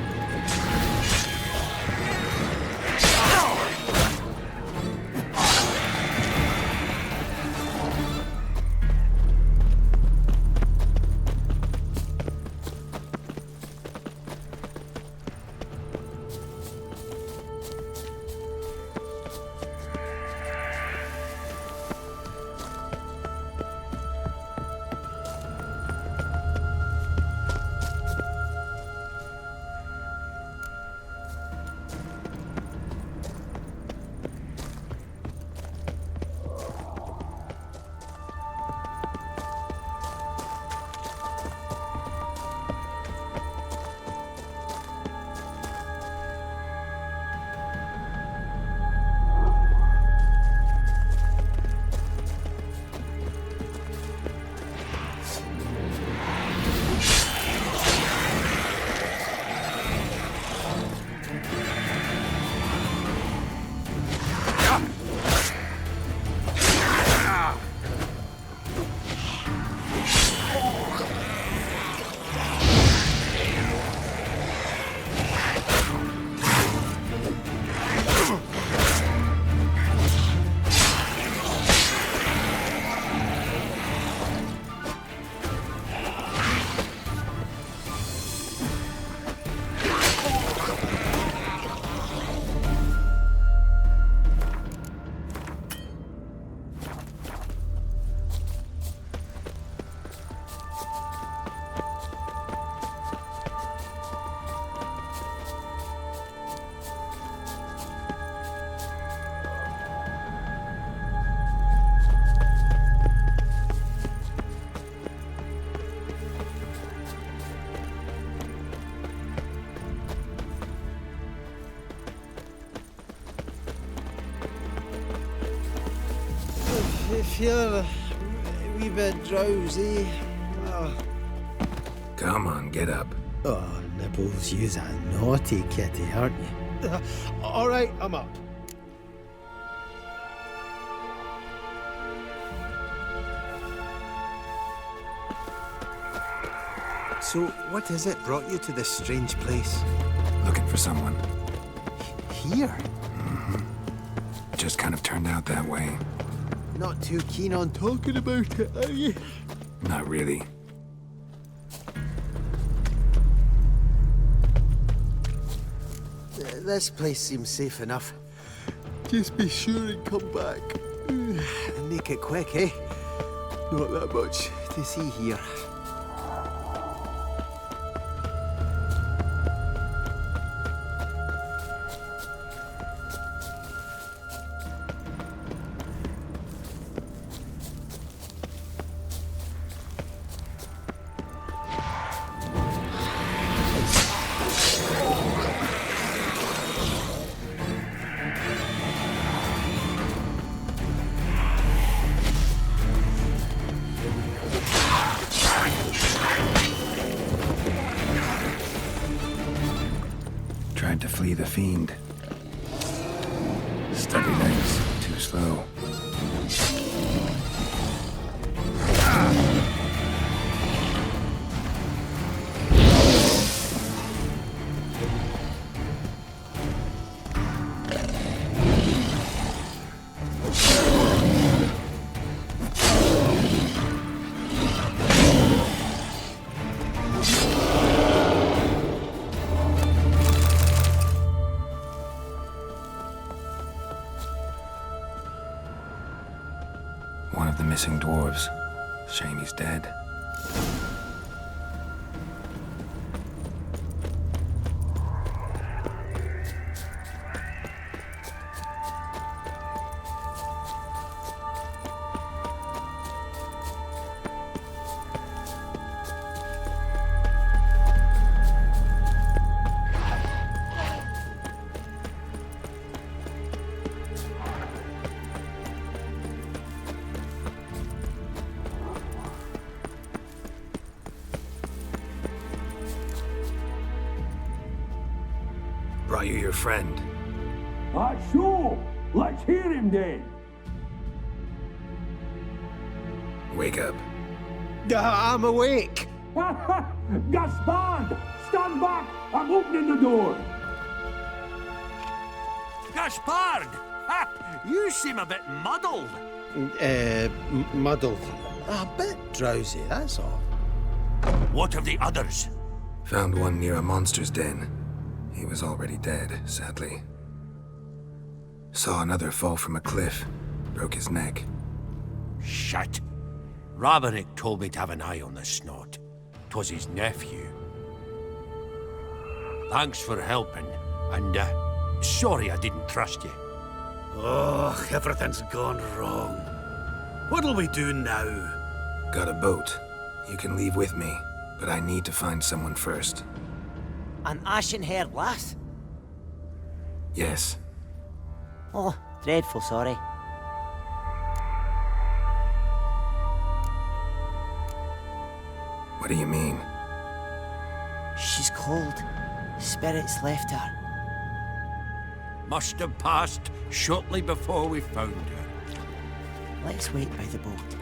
I feel a wee bit drowsy. Come on, get up. Oh, Nibbles, you's a naughty kitty, aren't you? All right, I'm up. So, what is it brought you to this strange place? Looking for someone. Here? It just kind of turned out that way. Not too keen on talking about it, are you? Not really. This place seems safe enough. Just be sure and come back. And make it quick, eh? Not that much to see here. Tried to flee the fiend. Steady legs, too slow. One of the missing dwarves. Shame he's dead. Brought you your friend. Sure. Let's hear him then. Wake up. I'm awake. Gaspard! Stand back! I'm opening the door. Gaspard! Ha! You seem a bit muddled. Muddled. A bit drowsy, that's all. What of the others? Found one near a monster's den. He was already dead, sadly. Saw another fall from a cliff. Broke his neck. Shit. Roderick told me to have an eye on the snot. 'Twas his nephew. Thanks for helping, and sorry I didn't trust you. Oh, everything's gone wrong. What'll we do now? Got a boat. You can leave with me, but I need to find someone first. An ashen-haired lass? Yes. Oh, dreadful sorry. What do you mean? She's cold. Spirits left her. Must have passed shortly before we found her. Let's wait by the boat.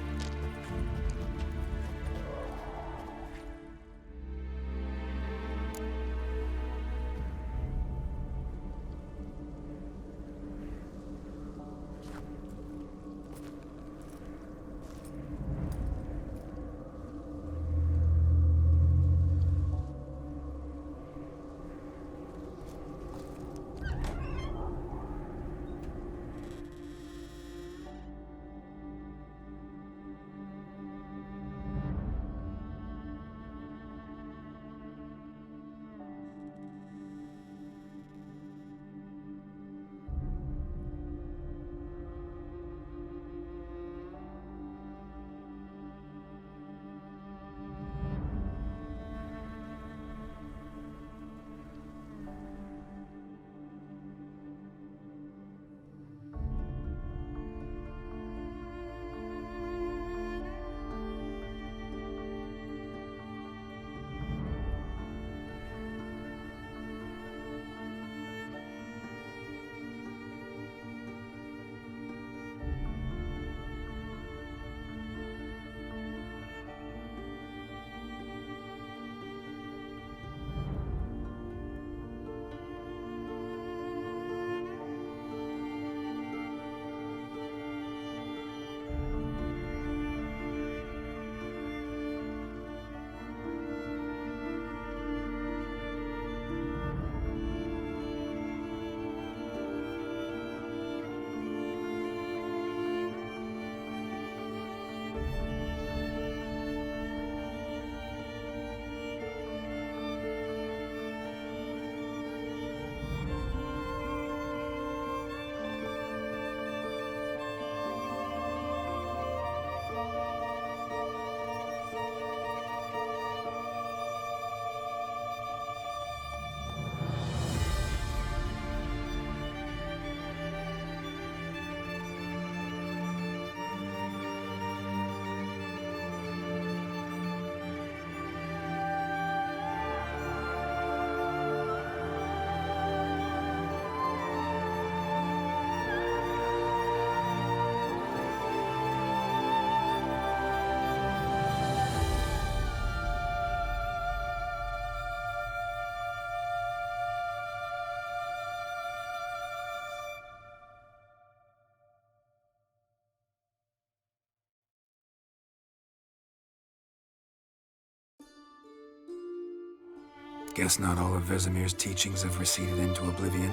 Guess not all of Vesemir's teachings have receded into oblivion.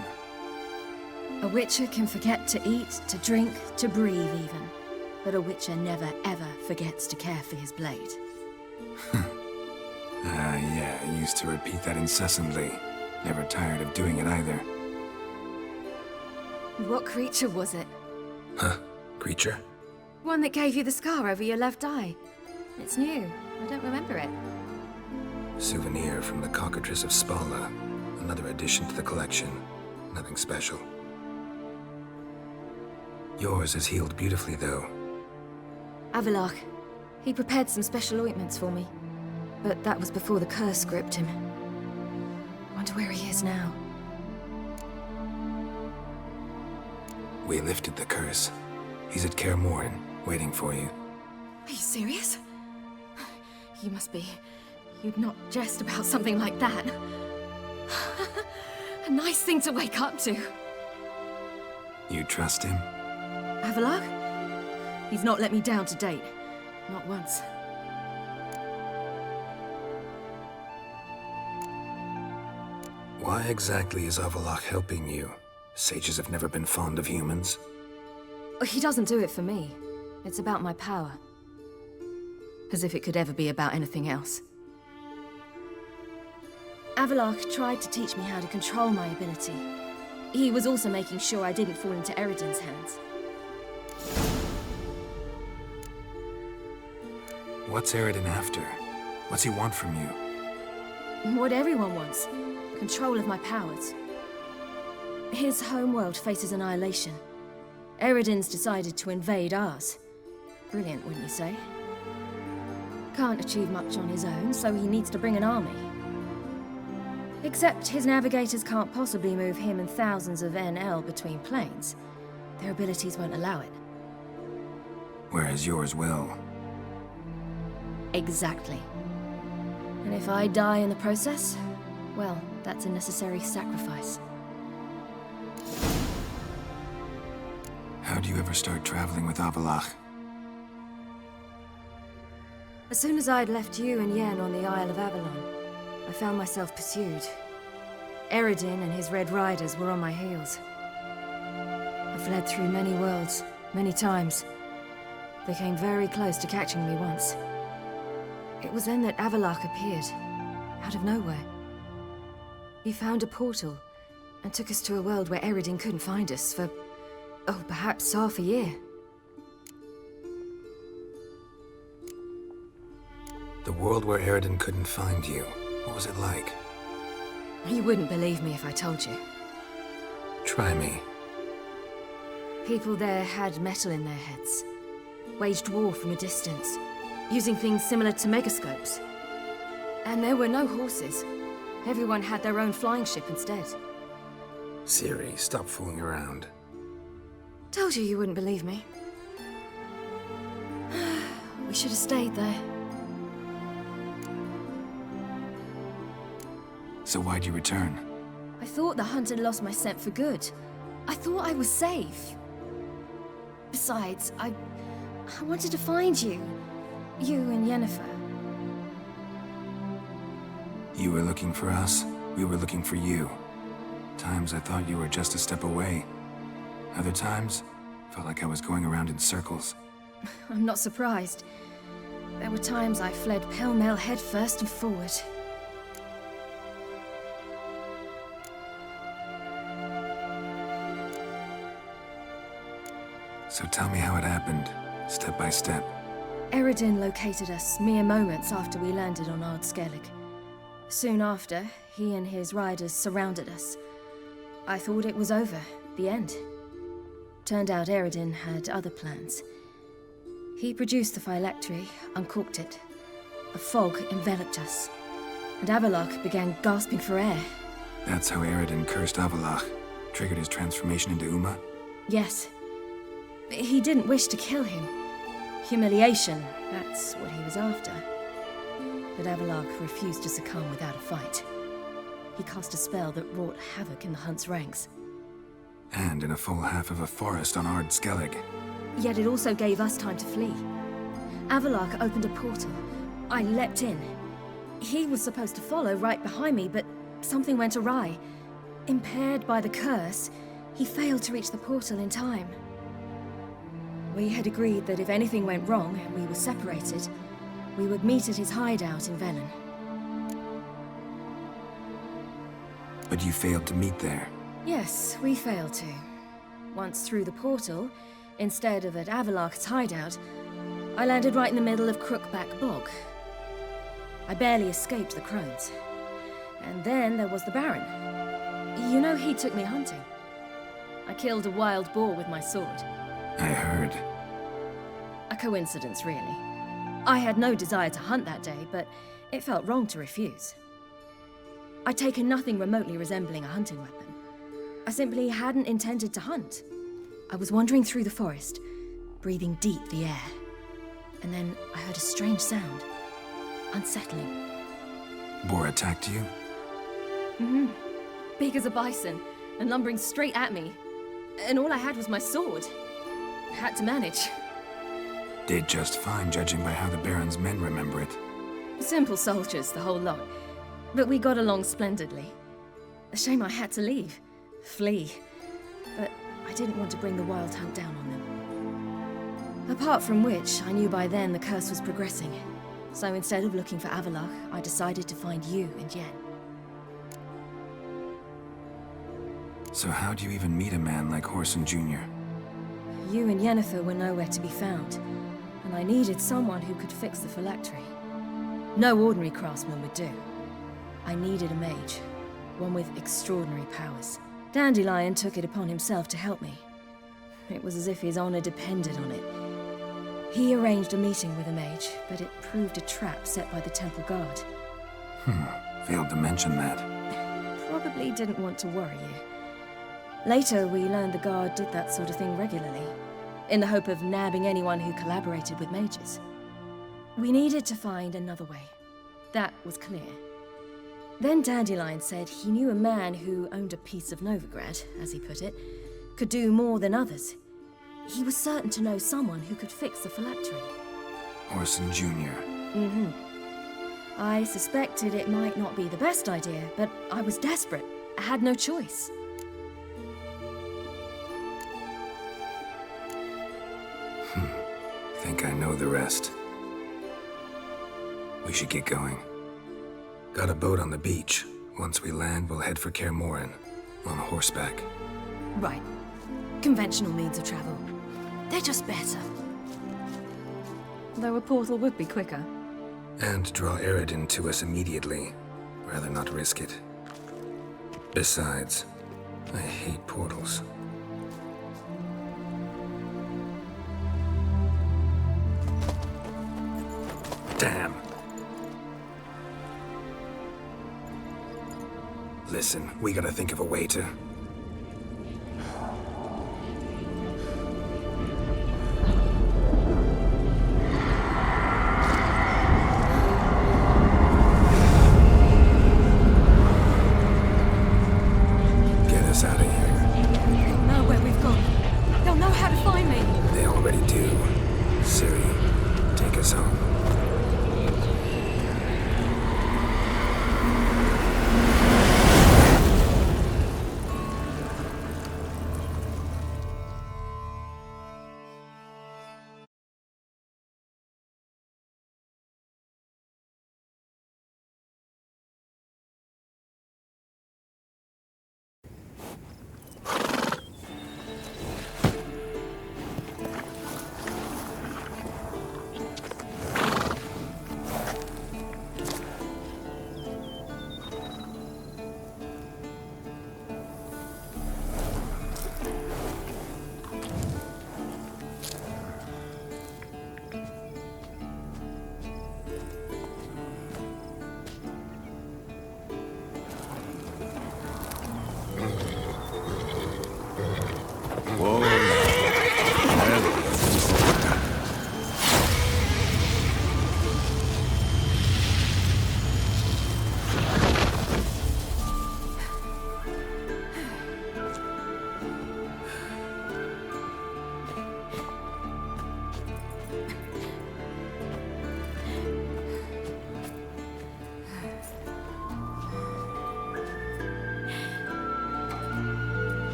A witcher can forget to eat, to drink, to breathe even. But a witcher never ever forgets to care for his blade. Yeah, I used to repeat that incessantly. Never tired of doing it either. What creature was it? Huh? Creature? One that gave you the scar over your left eye. It's new. I don't remember it. Souvenir from the cockatrice of Spala. Another addition to the collection. Nothing special. Yours is healed beautifully, though. Avallac'h. He prepared some special ointments for me. But that was before the curse gripped him. Wonder where he is now. We lifted the curse. He's at Kaer Morhen, waiting for you. Are you serious? You must be. You'd not jest about something like that. A nice thing to wake up to. You trust him? Avallac'h? He's not let me down to date. Not once. Why exactly is Avallac'h helping you? Sages have never been fond of humans. He doesn't do it for me. It's about my power. As if it could ever be about anything else. Avallac'h tried to teach me how to control my ability. He was also making sure I didn't fall into Eredin's hands. What's Eredin after? What's he want from you? What everyone wants. Control of my powers. His homeworld faces annihilation. Eredin's decided to invade ours. Brilliant, wouldn't you say? Can't achieve much on his own, so he needs to bring an army. Except his navigators can't possibly move him and thousands of NL between planes. Their abilities won't allow it. Whereas yours will. Exactly. And if I die in the process, well, that's a necessary sacrifice. How'd you ever start traveling with Avallac'h? As soon as I'd left you and Yen on the Isle of Avalon, I found myself pursued. Eredin and his Red Riders were on my heels. I fled through many worlds, many times. They came very close to catching me once. It was then that Avallac'h appeared, out of nowhere. He found a portal, and took us to a world where Eredin couldn't find us for, oh, perhaps half a year. The world where Eredin couldn't find you. What was it like? You wouldn't believe me if I told you. Try me. People there had metal in their heads. Waged war from a distance, using things similar to megascopes. And there were no horses. Everyone had their own flying ship instead. Ciri, stop fooling around. Told you wouldn't believe me. We should have stayed there. So why'd you return? I thought the hunt had lost my scent for good. I thought I was safe. Besides, I wanted to find you. You and Yennefer. You were looking for us, we were looking for you. Times I thought you were just a step away. Other times, felt like I was going around in circles. I'm not surprised. There were times I fled pell-mell headfirst and forward. So tell me how it happened, step by step. Eredin located us mere moments after we landed on Ard Skellig. Soon after, he and his riders surrounded us. I thought it was over, the end. Turned out Eredin had other plans. He produced the phylactery, uncorked it. A fog enveloped us, and Avallac'h began gasping for air. That's how Eredin cursed Avallac'h, triggered his transformation into Uma? Yes. He didn't wish to kill him. Humiliation, that's what he was after. But Avallac'h refused to succumb without a fight. He cast a spell that wrought havoc in the hunt's ranks. And in a full half of a forest on Ard Skellig. Yet it also gave us time to flee. Avallac'h opened a portal. I leapt in. He was supposed to follow right behind me, but something went awry. Impaired by the curse, he failed to reach the portal in time. We had agreed that if anything went wrong and we were separated, we would meet at his hideout in Velen. But you failed to meet there. Yes, we failed to. Once through the portal, instead of at Avalok's hideout, I landed right in the middle of Crookback Bog. I barely escaped the crones. And then there was the Baron. You know, he took me hunting. I killed a wild boar with my sword. I heard. A coincidence, really. I had no desire to hunt that day, but it felt wrong to refuse. I'd taken nothing remotely resembling a hunting weapon. I simply hadn't intended to hunt. I was wandering through the forest, breathing deep the air. And then I heard a strange sound. Unsettling. Boar attacked you? Mm-hmm. Big as a bison, and lumbering straight at me. And all I had was my sword. I had to manage. Did just fine, judging by how the Baron's men remember it. Simple soldiers, the whole lot. But we got along splendidly. A shame I had to leave. Flee. But I didn't want to bring the wild hunt down on them. Apart from which, I knew by then the curse was progressing. So instead of looking for Avalok, I decided to find you and Yen. So how do you even meet a man like Horson Jr.? You and Yennefer were nowhere to be found, and I needed someone who could fix the phylactery. No ordinary craftsman would do. I needed a mage, one with extraordinary powers. Dandelion took it upon himself to help me. It was as if his honor depended on it. He arranged a meeting with a mage, but it proved a trap set by the temple guard. Failed to mention that. Probably didn't want to worry you. Later, we learned the guard did that sort of thing regularly, in the hope of nabbing anyone who collaborated with mages. We needed to find another way. That was clear. Then Dandelion said he knew a man who owned a piece of Novigrad, as he put it, could do more than others. He was certain to know someone who could fix the phylactery. Horson Jr. Mm-hmm. I suspected it might not be the best idea, but I was desperate. I had no choice. Think I know the rest. We should get going. Got a boat on the beach. Once we land, we'll head for Kaer Morhen, on horseback. Right. Conventional means of travel. They're just better. Though a portal would be quicker. And draw Eredin to us immediately. Rather not risk it. Besides, I hate portals. Damn. Listen, we gotta think of a way to... Get us out of here. They'll know where we've gone. They'll know how to find me. They already do. Ciri, take us home.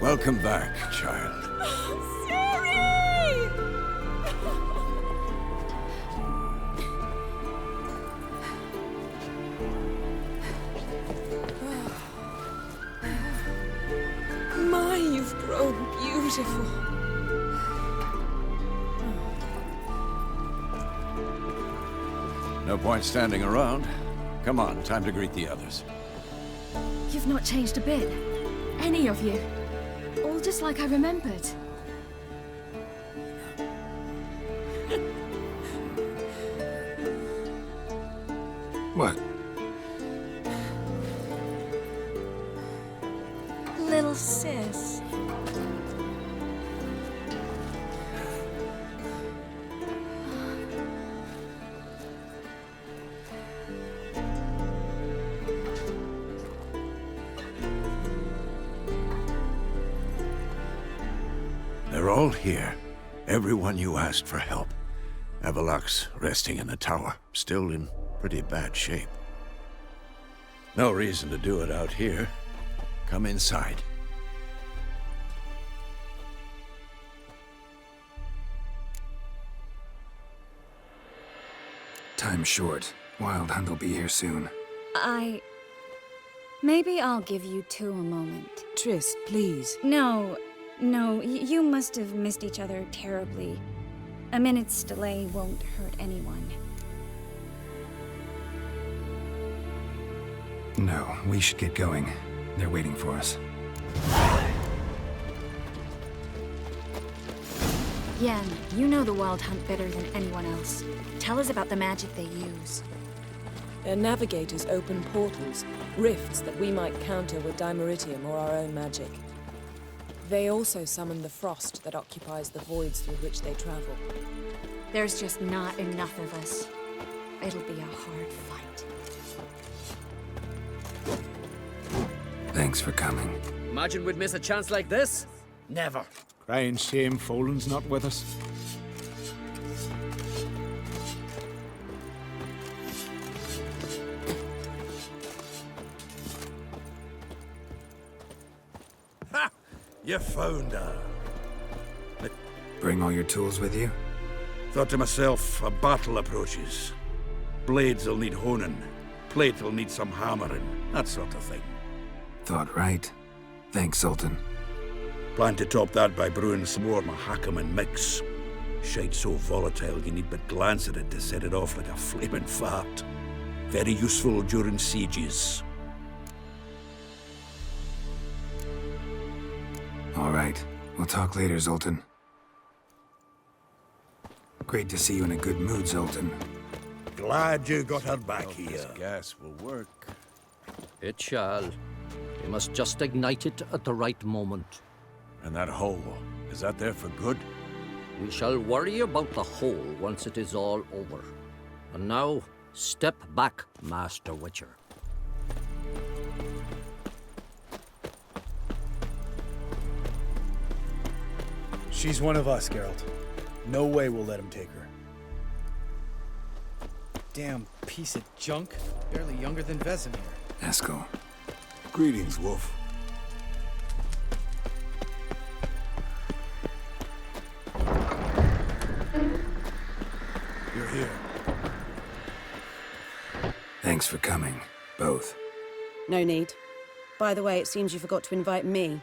Welcome back, child. My, you've grown beautiful. No point standing around. Come on, time to greet the others. You've not changed a bit. Any of you. All just like I remembered. What? Little sis. They're all here. Everyone you asked for help. Avalok's resting in the tower, still in pretty bad shape. No reason to do it out here. Come inside. Time's short. Wild Hunt will be here soon. Maybe I'll give you two a moment. Tris, please. No, you must have missed each other terribly. A minute's delay won't hurt anyone. No, we should get going. They're waiting for us. Yen, you know the Wild Hunt better than anyone else. Tell us about the magic they use. Their navigators open portals, rifts that we might counter with Dimeritium or our own magic. They also summon the frost that occupies the voids through which they travel. There's just not enough of us. It'll be a hard fight. Thanks for coming. Imagine we'd miss a chance like this? Never. Crying shame Folan's not with us. Ha! You found her. Bring all your tools with you? Thought to myself, a battle approaches. Blades will need honing. Plate will need some hammering. That sort of thing. Thought right. Thanks, Sultan. Plan to top that by brewing some more Mahakaman mix. Shite so volatile you need but glance at it to set it off like a flaming fart. Very useful during sieges. All right. We'll talk later, Zoltan. Great to see you in a good mood, Zoltan. Glad you got her back here. Gas will work. It shall. We must just ignite it at the right moment. And that hole, is that there for good? We shall worry about the hole once it is all over. And now, step back, Master Witcher. She's one of us, Geralt. No way we'll let him take her. Damn piece of junk. Barely younger than Vesemir. Eskel. Greetings, Wolf. You're here. Thanks for coming, both. No need. By the way, it seems you forgot to invite me.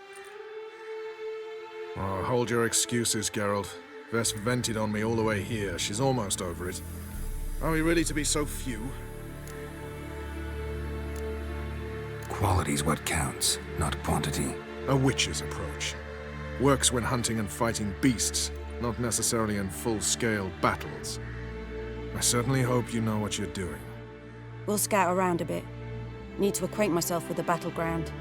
Oh, hold your excuses, Geralt. Vess vented on me all the way here. She's almost over it. Are we really to be so few? Quality's what counts, not quantity. A witch's approach. Works when hunting and fighting beasts, not necessarily in full-scale battles. I certainly hope you know what you're doing. We'll scout around a bit. Need to acquaint myself with the battleground.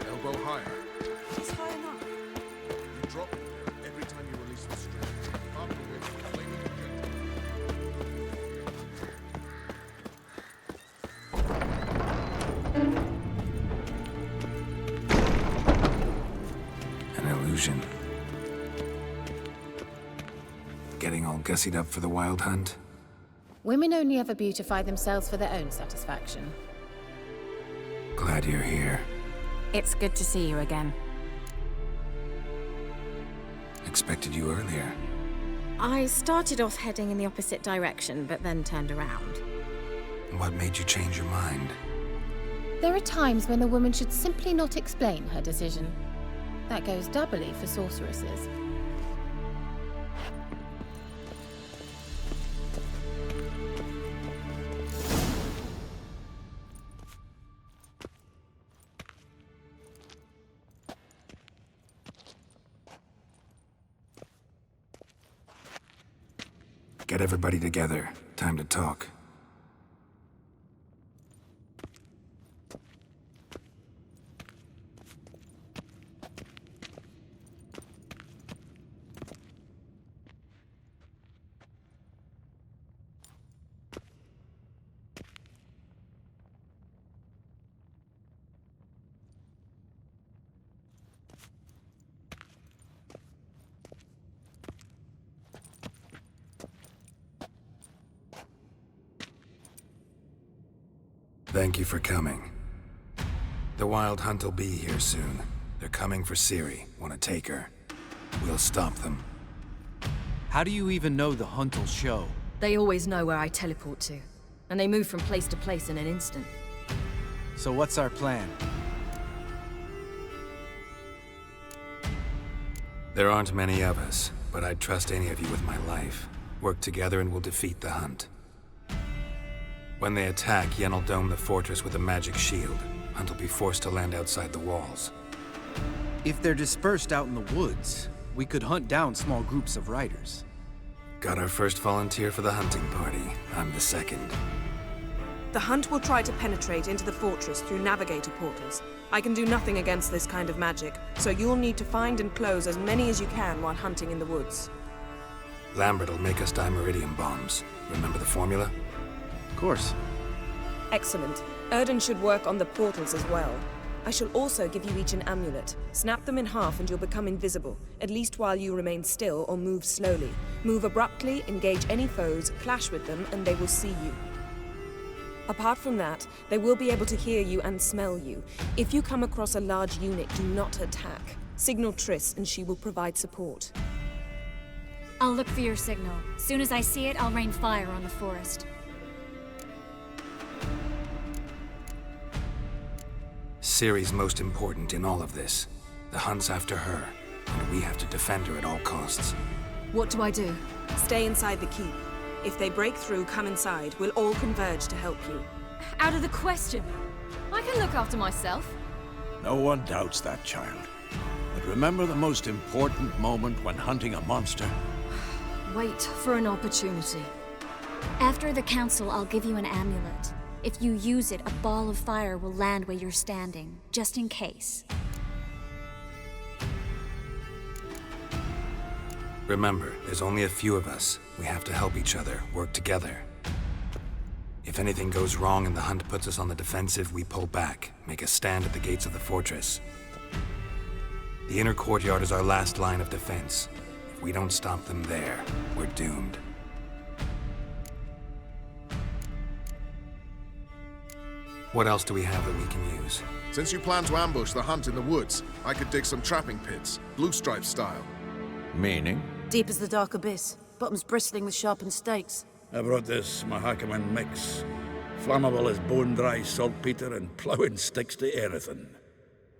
Elbow higher. She's high enough. You drop it there every time you release the string. After which, flame it An illusion. Getting all gussied up for the Wild Hunt? Women only ever beautify themselves for their own satisfaction. Glad you're here. It's good to see you again. Expected you earlier. I started off heading in the opposite direction, but then turned around. What made you change your mind? There are times when a woman should simply not explain her decision. That goes doubly for sorceresses. Get everybody together. Time to talk. Thank you for coming. The Wild Hunt will be here soon. They're coming for Ciri. Want to take her? We'll stop them. How do you even know the hunt will show? They always know where I teleport to, and they move from place to place in an instant. So what's our plan? There aren't many of us, but I'd trust any of you with my life. Work together and we'll defeat the Hunt. When they attack, Yen will dome the fortress with a magic shield. Hunt will be forced to land outside the walls. If they're dispersed out in the woods, we could hunt down small groups of riders. Got our first volunteer for the hunting party. I'm the second. The Hunt will try to penetrate into the fortress through navigator portals. I can do nothing against this kind of magic, so you'll need to find and close as many as you can while hunting in the woods. Lambert will make us dimeridium bombs. Remember the formula? Of course. Excellent. Erden should work on the portals as well. I shall also give you each an amulet. Snap them in half and you'll become invisible, at least while you remain still or move slowly. Move abruptly, engage any foes, clash with them, and they will see you. Apart from that, they will be able to hear you and smell you. If you come across a large unit, do not attack. Signal Triss and she will provide support. I'll look for your signal. Soon as I see it, I'll rain fire on the forest. Ciri's most important in all of this. The Hunt's after her, and we have to defend her at all costs. What do I do? Stay inside the keep. If they break through, come inside. We'll all converge to help you. Out of the question. I can look after myself. No one doubts that, child. But remember the most important moment when hunting a monster? Wait for an opportunity. After the council, I'll give you an amulet. If you use it, a ball of fire will land where you're standing, just in case. Remember, there's only a few of us. We have to help each other, work together. If anything goes wrong and the Hunt puts us on the defensive, we pull back, make a stand at the gates of the fortress. The inner courtyard is our last line of defense. If we don't stop them there, we're doomed. What else do we have that we can use? Since you plan to ambush the Hunt in the woods, I could dig some trapping pits, blue stripe style. Meaning? Deep as the dark abyss, bottoms bristling with sharpened stakes. I brought this Mahakaman mix. Flammable as bone-dry saltpeter and ploughing sticks to everything.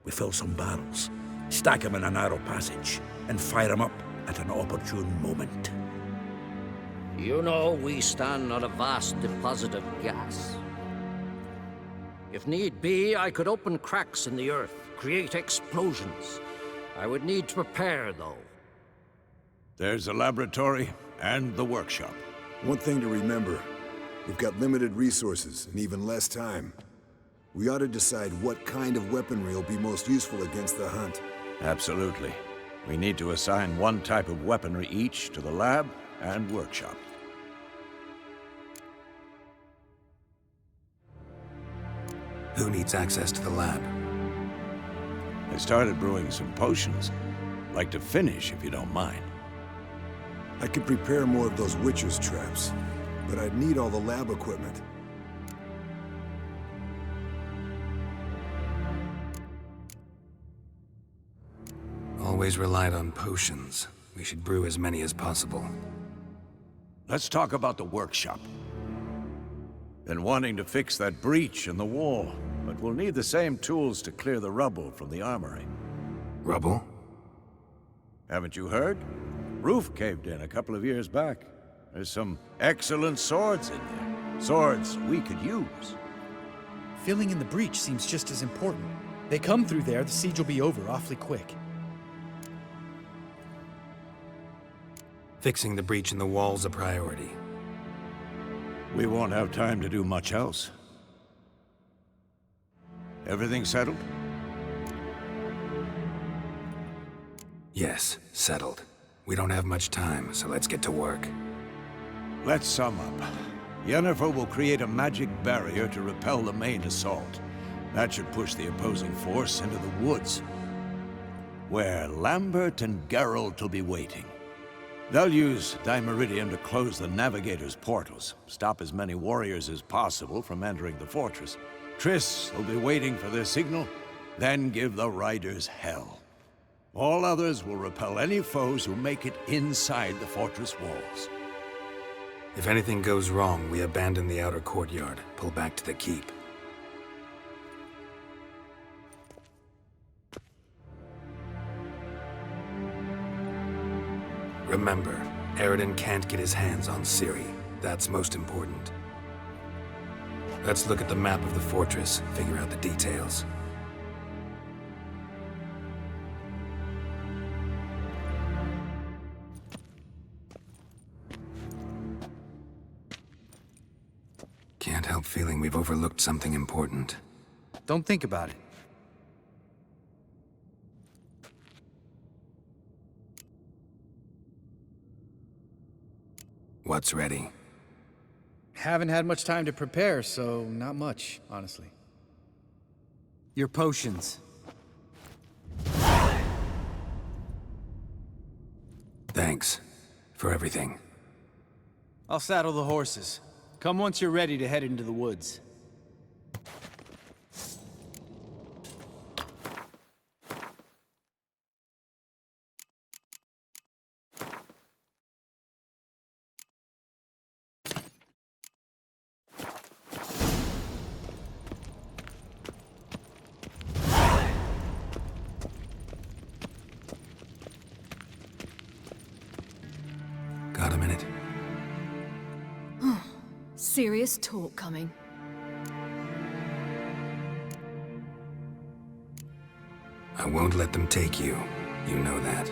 We fill some barrels, stack them in a narrow passage, and fire them up at an opportune moment. You know, we stand on a vast deposit of gas. If need be, I could open cracks in the earth, create explosions. I would need to prepare, though. There's the laboratory and the workshop. One thing to remember, we've got limited resources and even less time. We ought to decide what kind of weaponry will be most useful against the Hunt. Absolutely. We need to assign one type of weaponry each to the lab and workshop. Who needs access to the lab? I started brewing some potions. Like to finish, if you don't mind. I could prepare more of those Witcher's traps. but I'd need all the lab equipment. Always relied on potions. We should brew as many as possible. Let's talk about the workshop. Been wanting to fix that breach in the wall, but we'll need the same tools to clear the rubble from the armory. Rubble? Haven't you heard? Roof caved in a couple of years back. There's some excellent swords in there. Swords we could use. Filling in the breach seems just as important. They come through there, the siege will be over awfully quick. Fixing the breach in the wall's a priority. We won't have time to do much else. Everything settled? Yes, settled. We don't have much time, so let's get to work. Let's sum up. Yennefer will create a magic barrier to repel the main assault. That should push the opposing force into the woods, where Lambert and Geralt will be waiting. They'll use Dimeridium to close the Navigator's portals, stop as many warriors as possible from entering the fortress. Triss will be waiting for their signal, then give the riders hell. All others will repel any foes who make it inside the fortress walls. If anything goes wrong, we abandon the outer courtyard, pull back to the keep. Remember, Eredin can't get his hands on Ciri. That's most important. Let's look at the map of the fortress, figure out the details. Can't help feeling we've overlooked something important. Don't think about it. What's ready? Haven't had much time to prepare, so not much, honestly. Your potions. Thanks for everything. I'll saddle the horses. Come once you're ready to head into the woods. Got a minute? Serious talk coming. I won't let them take you. You know that.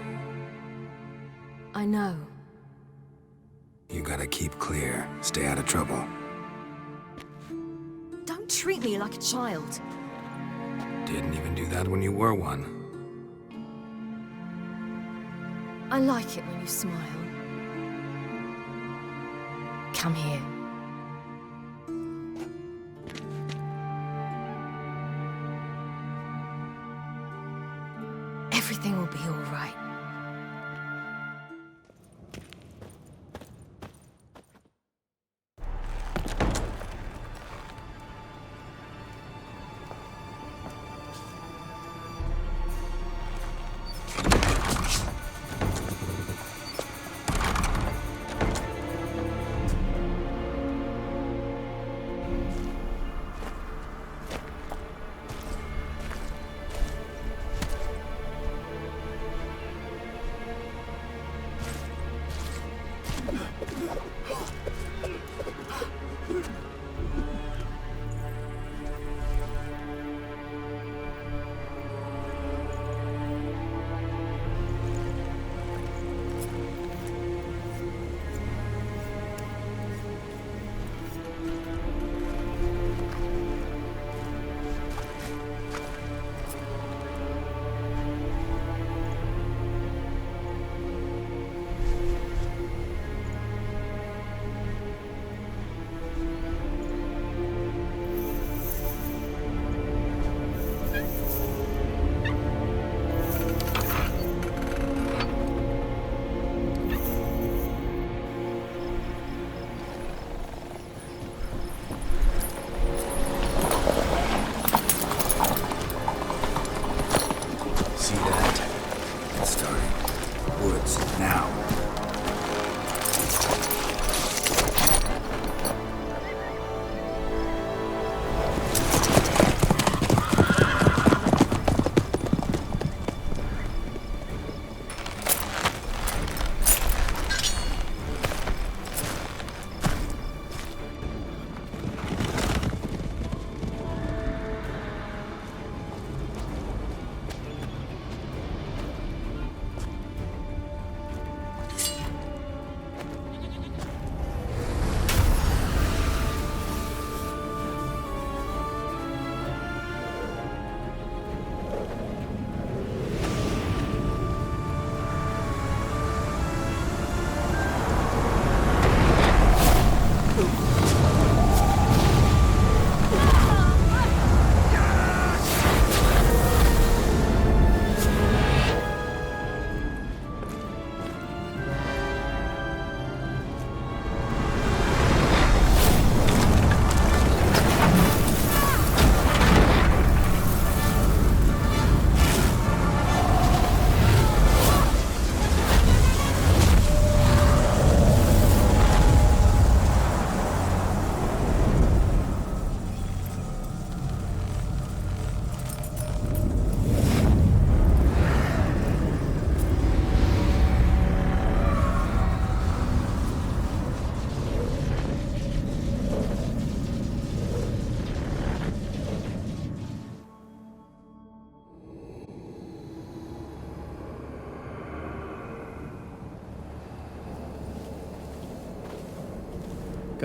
I know. You gotta keep clear. Stay out of trouble. Don't treat me like a child. Didn't even do that when you were one. I like it when you smile. Come here. Everything will be all right.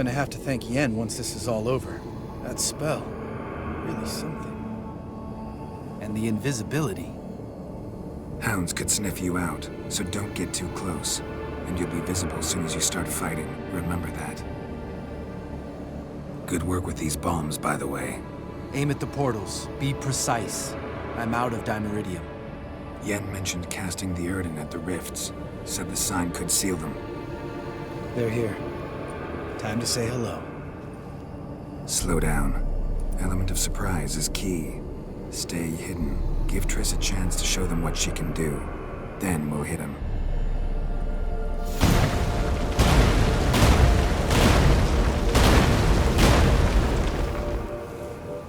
Gonna have to thank Yen once this is all over. That spell, really something. And the invisibility. Hounds could sniff you out, so don't get too close. And you'll be visible as soon as you start fighting. Remember that. Good work with these bombs, by the way. Aim at the portals. Be precise. I'm out of Dimeridium. Yen mentioned casting the Erden at the rifts. Said the sign could seal them. They're here. Time to say hello. Slow down. Element of surprise is key. Stay hidden. Give Triss a chance to show them what she can do. Then we'll hit him.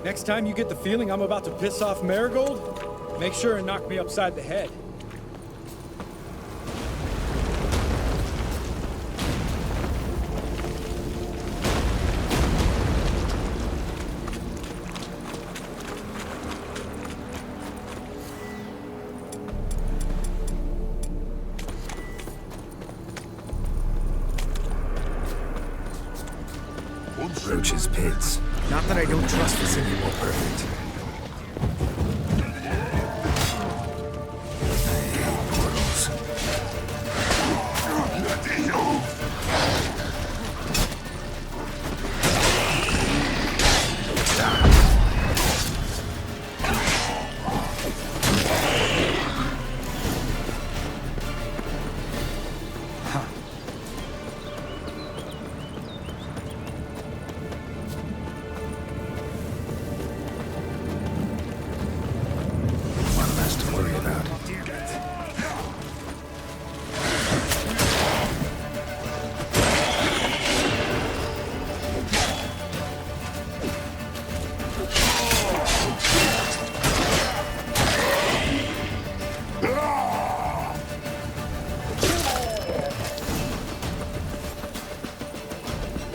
Next time you get the feeling I'm about to piss off Marigold, make sure and knock me upside the head. Roach's pits. Not that I don't trust this any more perfect. Portals.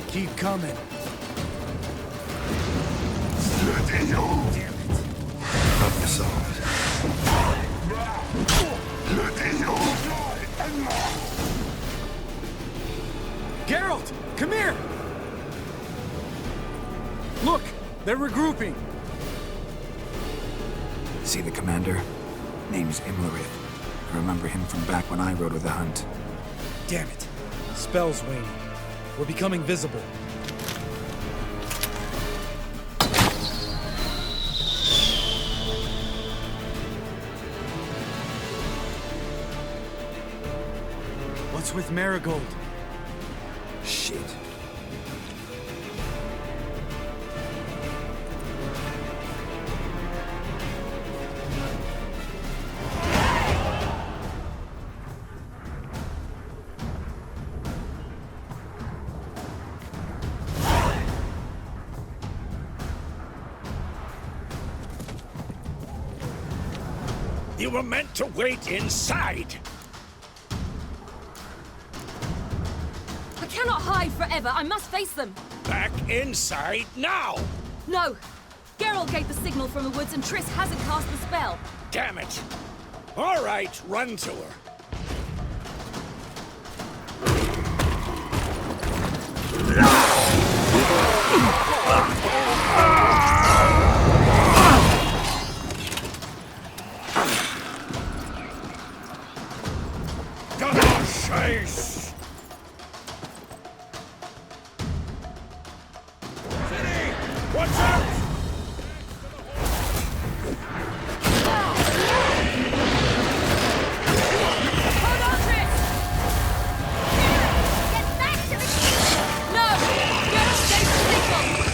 Keep coming. Problem solved. Geralt, come here! Look, they're regrouping. See the commander? Name's Imlerith. I remember him from back when I rode with the hunt. Damn it. Spell's waning. We're becoming visible. What's with Marigold? Shit. You were meant to wait inside! I cannot hide forever. I must face them. Back inside now! No! Geralt gave the signal from the woods and Triss hasn't cast the spell. Damn it! All right, run to her. Chase! Ciri! Watch out! Hold on, Triss! Get back to the... No! Geralt gave the signal!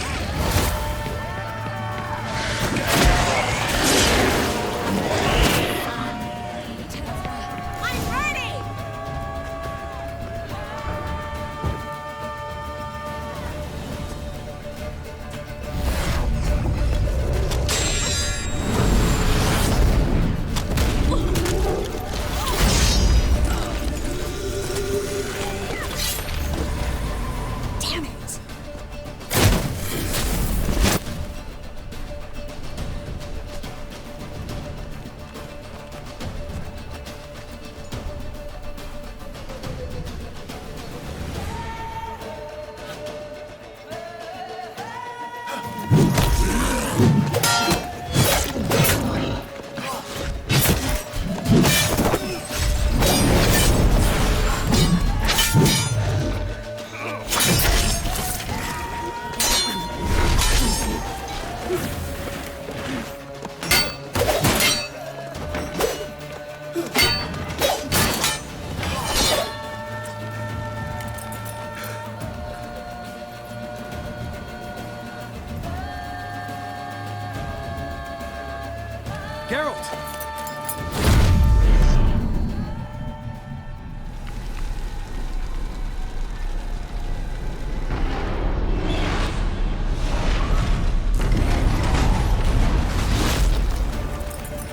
Geralt!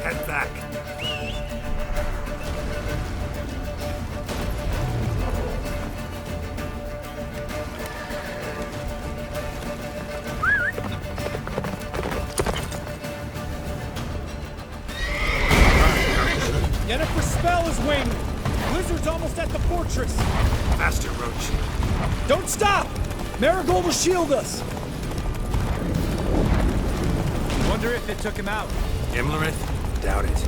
Head back. Yennefer's spell is waning. Blizzard's almost at the fortress. Faster, Roach. Don't stop! Marigold will shield us. Wonder if it took him out. Imlerith? Doubt it.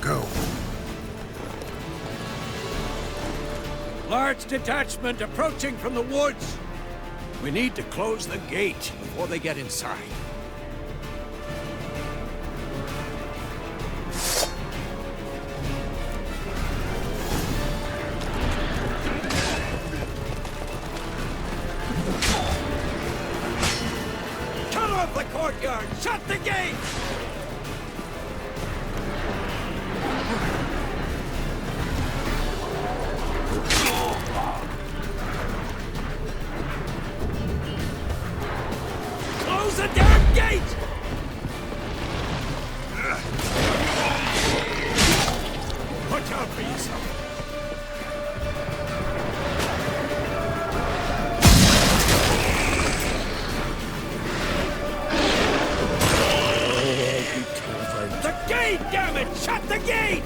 Go. Large detachment approaching from the woods. We need to close the gate before they get inside. Cut off the courtyard! Shut the gate! Close the damn gate! Watch out for yourself. The gate, damn it! Shut the gate!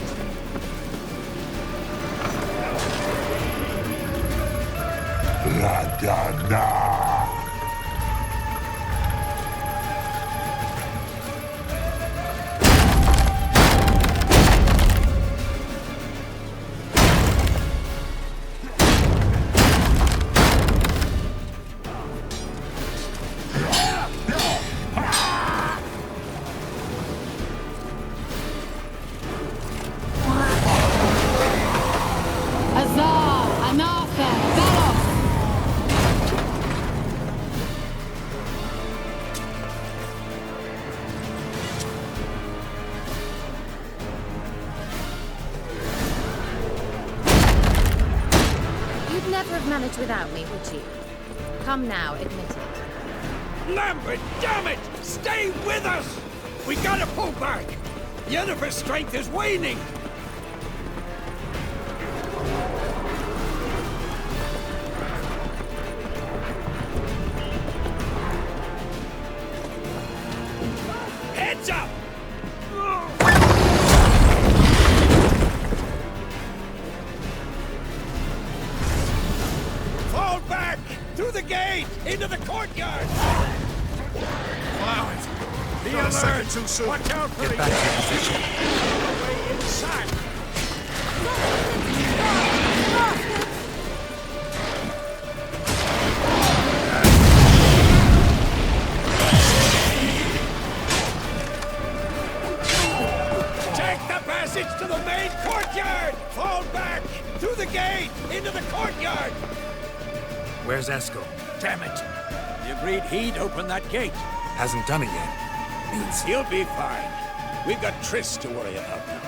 You'd never have managed without me, would you? Come now, admit it. Lambert, damn it! Stay with us! We gotta pull back! Yennefer's strength is waning! Heads up! Fall back! Through the gate! Into the courtyard! Allow it! Be Not a second alert! too soon. Watch out for Get the back to your position. All the way inside! Take the passage to the main courtyard! Fall back! Through the gate! Into the courtyard! Where's Eskel? Damn it! He agreed he'd open that gate. Hasn't done it yet. Means He'll be fine. We've got Triss to worry about now.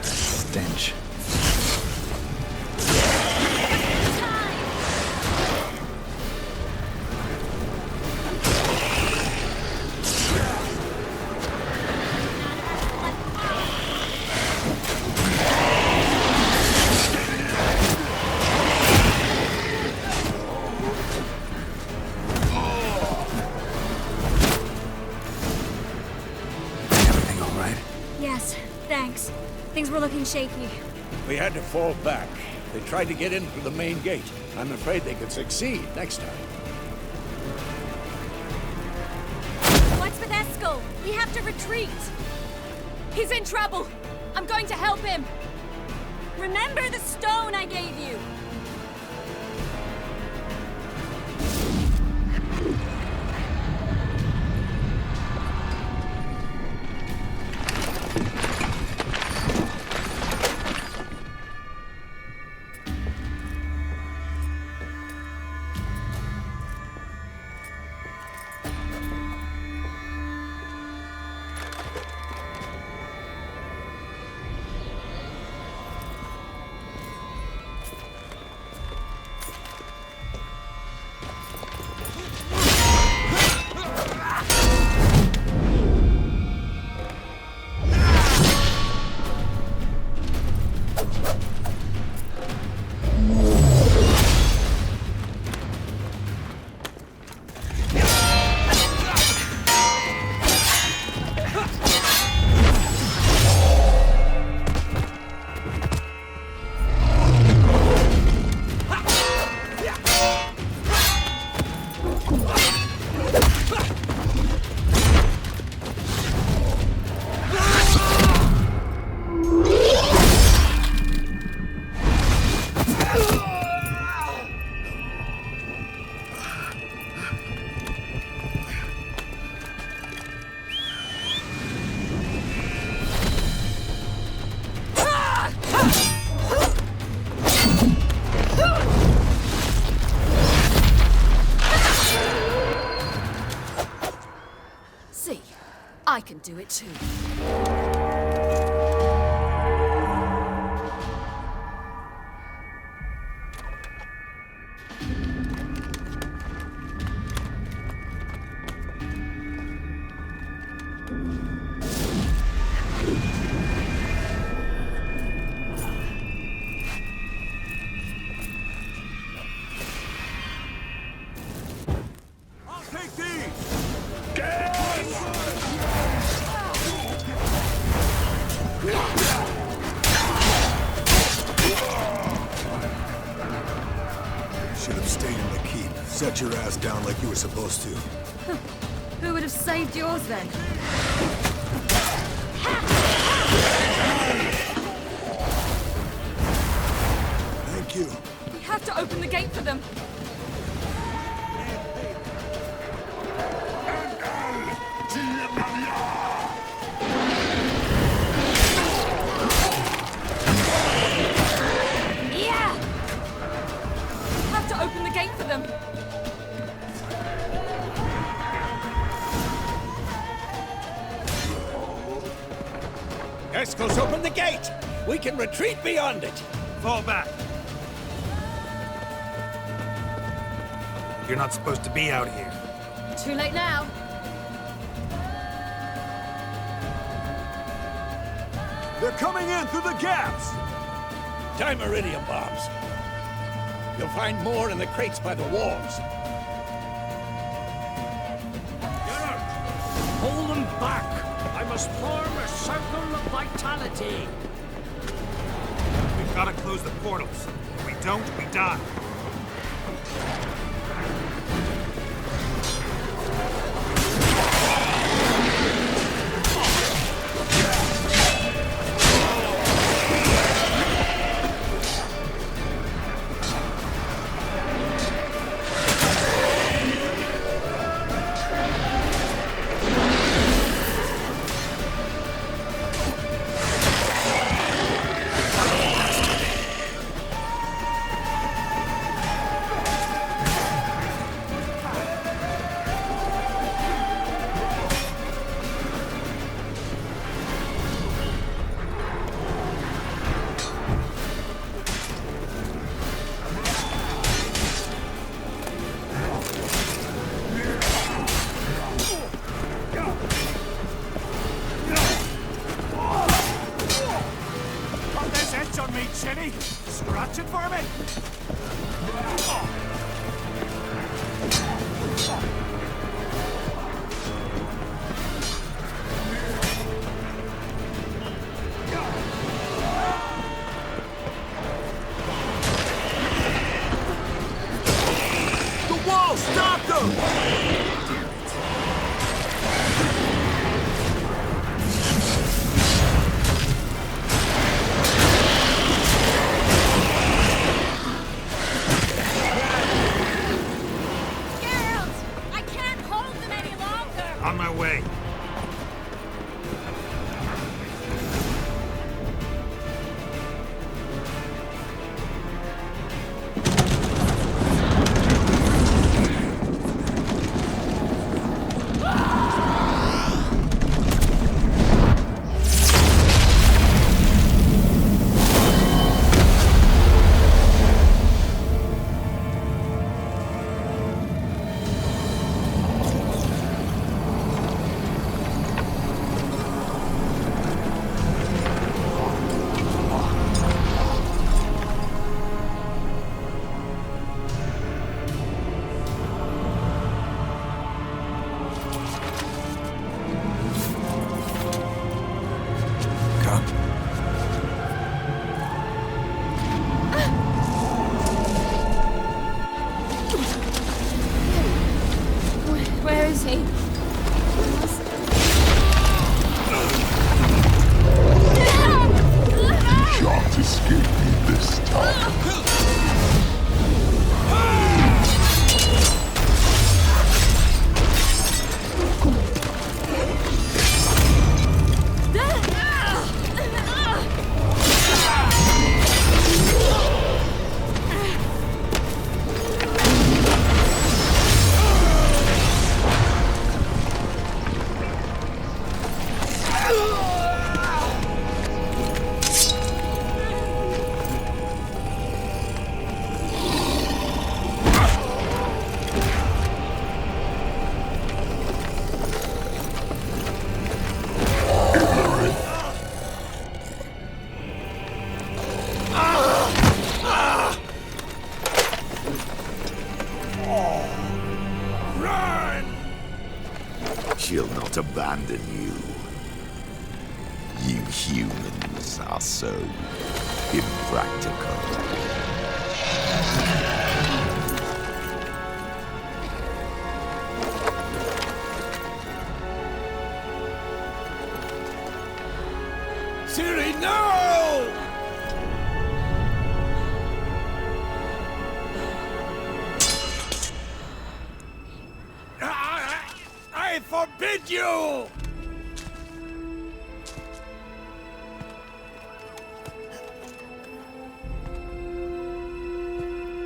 stench. Thanks. Things were looking shaky. We had to fall back. They tried to get in through the main gate. I'm afraid they could succeed next time. What's with Eskel? We have to retreat. He's in trouble. I'm going to help him. Remember the stone I gave you? See, I can do it too. Should have stayed in the keep. Set your ass down like you were supposed to. Who would have saved yours then? Thank you. We have to open the gate for them. Yeah! We have to open the gate for them. Escos, open the gate! We can retreat beyond it! Fall back. You're not supposed to be out here. Too late now. They're coming in through the gaps! Dimeridium bombs. You'll find more in the crates by the walls. Geralt! Hold them back! I must form a circle of vitality. We've got to close the portals. If we don't, we die. Scratch it for me! The wall! Stop them! On my way. Where is he? Can't escape me this time. abandon you. You humans are so impractical. Ciri, no! I forbid you!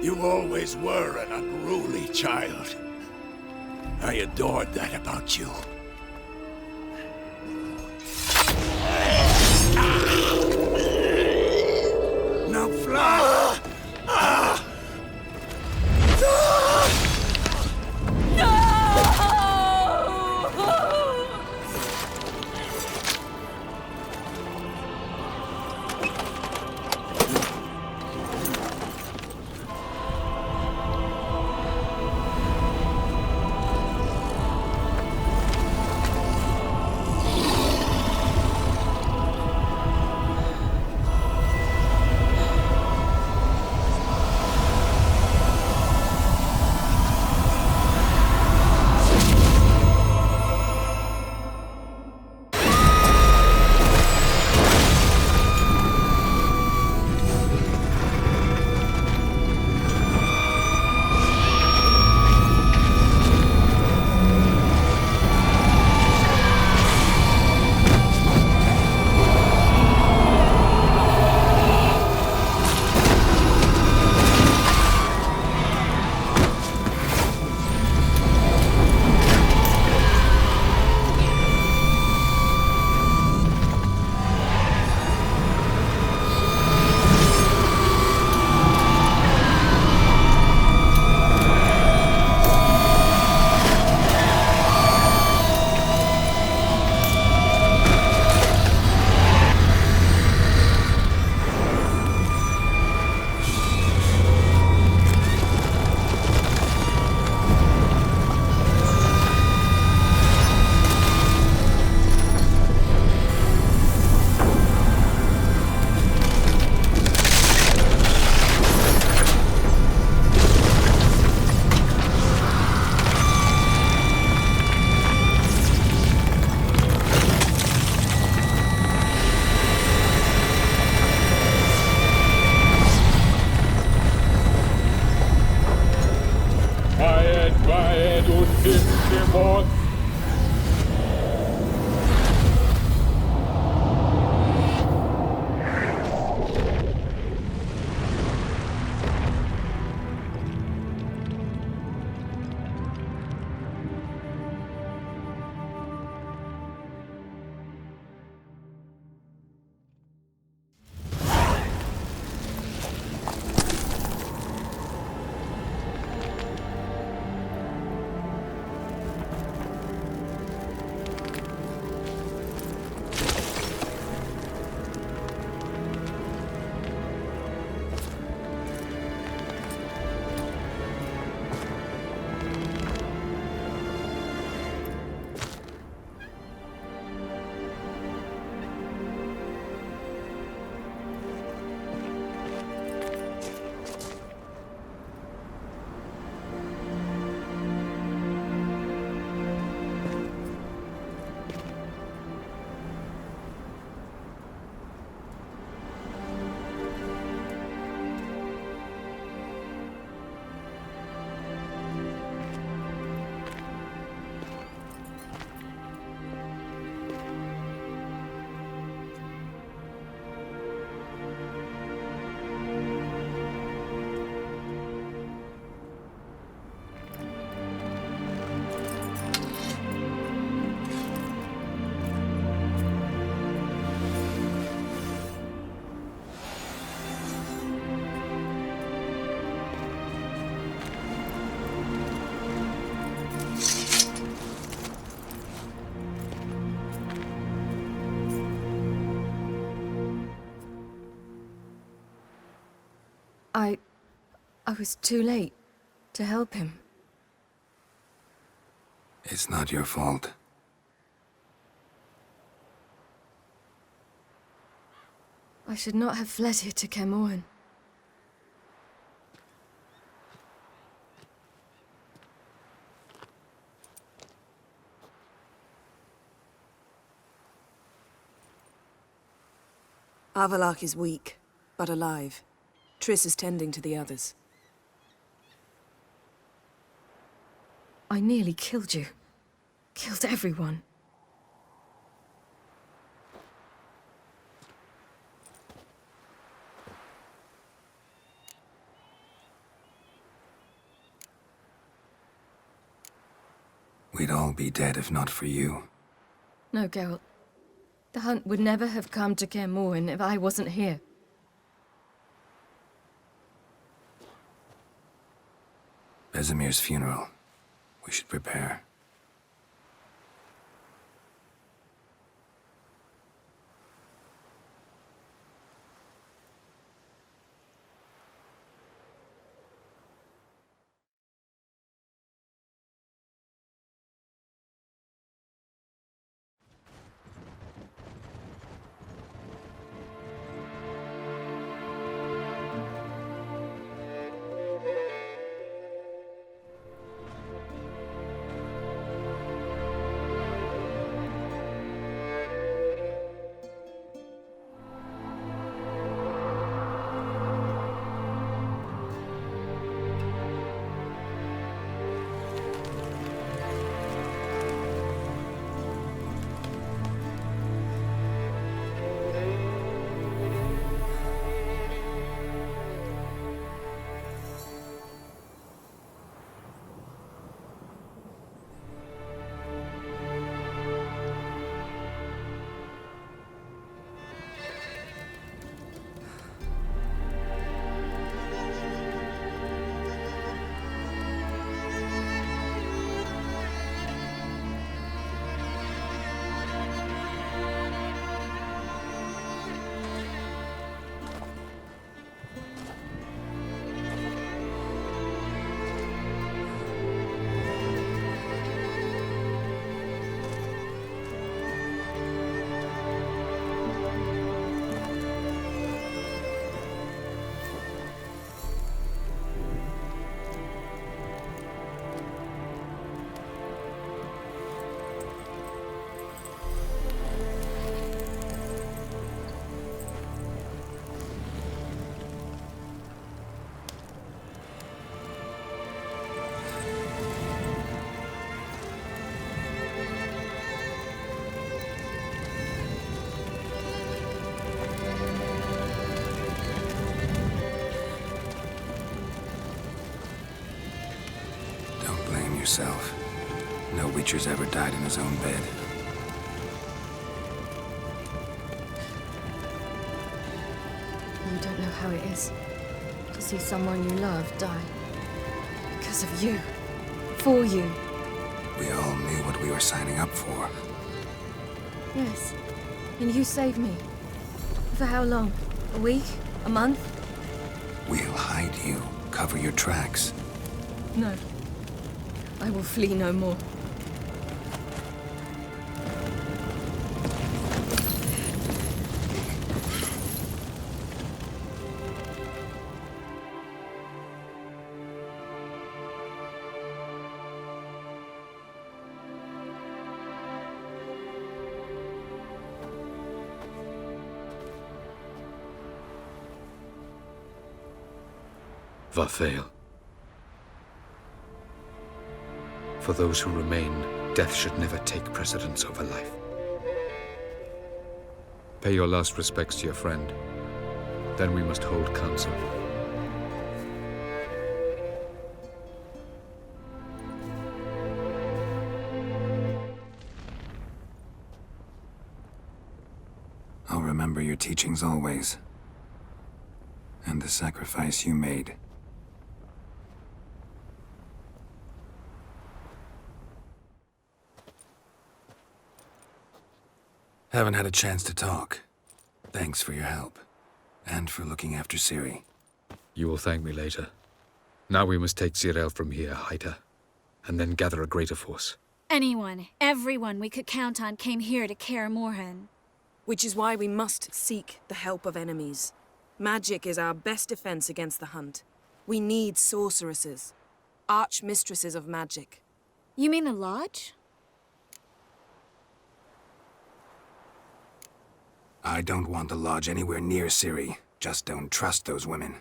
You always were an unruly child. I adored that about you. Now fly! I was too late to help him. It's not your fault. I should not have fled here to Kaer Morhen. Avallac'h is weak, but alive. Triss is tending to the others. I nearly killed you. Killed everyone. We'd all be dead if not for you. No, Geralt. The hunt would never have come to Kaer Morhen if I wasn't here. Vesemir's funeral. We should prepare. Yourself. No Witcher's ever died in his own bed. You don't know how it is to see someone you love die. Because of you. For you. We all knew what we were signing up for. Yes. And you saved me. For how long? A week? A month? We'll hide you. Cover your tracks. No. I will flee no more. Varthael. For those who remain, death should never take precedence over life. Pay your last respects to your friend. Then we must hold council. I'll remember your teachings always. And the sacrifice you made. Haven't had a chance to talk. Thanks for your help. And for looking after Ciri. You will thank me later. Now we must take Zirael from here, hide her, and then gather a greater force. Anyone, everyone we could count on came here to Kaer Morhen. Which is why we must seek the help of enemies. Magic is our best defense against the hunt. We need sorceresses. Archmistresses of magic. You mean the Lodge? I don't want the Lodge anywhere near Ciri. Just don't trust those women.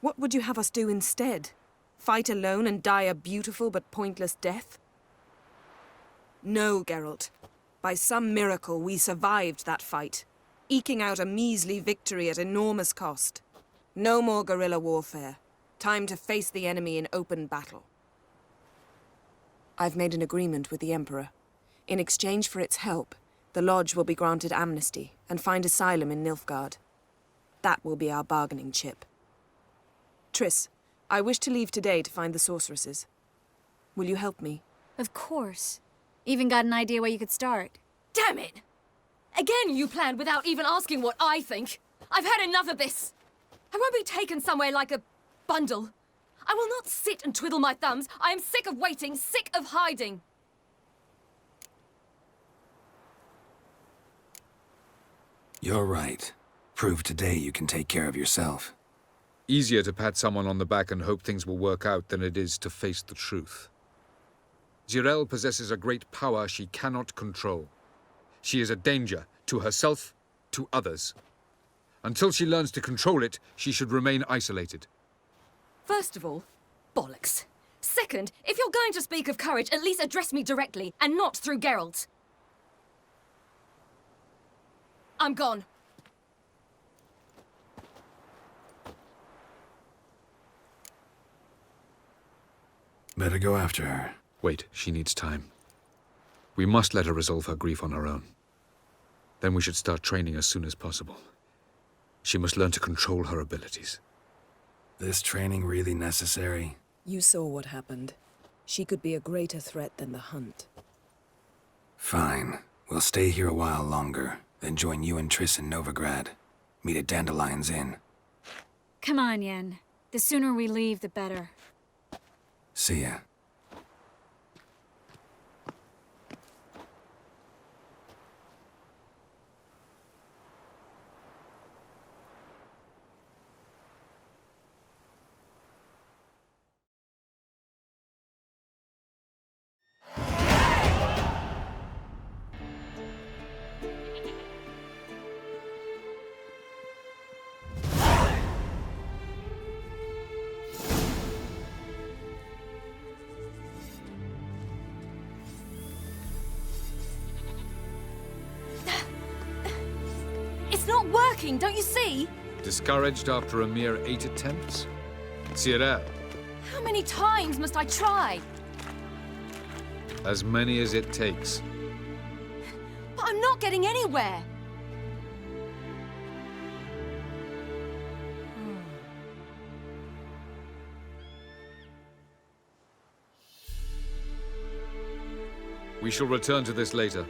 What would you have us do instead? Fight alone and die a beautiful but pointless death? No, Geralt. By some miracle, we survived that fight, eking out a measly victory at enormous cost. No more guerrilla warfare. Time to face the enemy in open battle. I've made an agreement with the Emperor. In exchange for its help, the Lodge will be granted amnesty and find asylum in Nilfgaard. That will be our bargaining chip. Triss, I wish to leave today to find the sorceresses. Will you help me? Of course. Even got an idea where you could start. Damn it! Again you planned without even asking what I think. I've had enough of this. I won't be taken somewhere like a bundle. I will not sit and twiddle my thumbs. I am sick of waiting, sick of hiding. You're right. Prove today you can take care of yourself. Easier to pat someone on the back and hope things will work out than it is to face the truth. Zireael possesses a great power she cannot control. She is a danger to herself, to others. Until she learns to control it, she should remain isolated. First of all, bollocks. Second, if you're going to speak of courage, at least address me directly, and not through Geralt. I'm gone. Better go after her. Wait, she needs time. We must let her resolve her grief on her own. Then we should start training as soon as possible. She must learn to control her abilities. This training really necessary? You saw what happened. She could be a greater threat than the hunt. Fine. We'll stay here a while longer, then join you and Triss in Novigrad. Meet at Dandelion's Inn. Come on, Yen. The sooner we leave, the better. See ya. Don't you see? Discouraged after a mere 8 attempts? Zireael. How many times must I try? As many as it takes. But I'm not getting anywhere. We shall return to this later.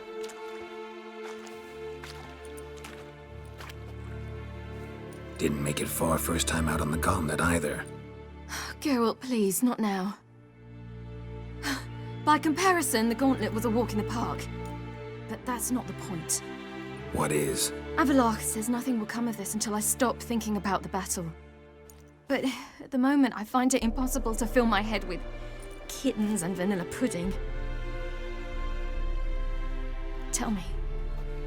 Didn't make it far first time out on the gauntlet either. Geralt, please, not now. By comparison, the gauntlet was a walk in the park. But that's not the point. What is? Avallac'h says nothing will come of this until I stop thinking about the battle. But at the moment, I find it impossible to fill my head with kittens and vanilla pudding. Tell me,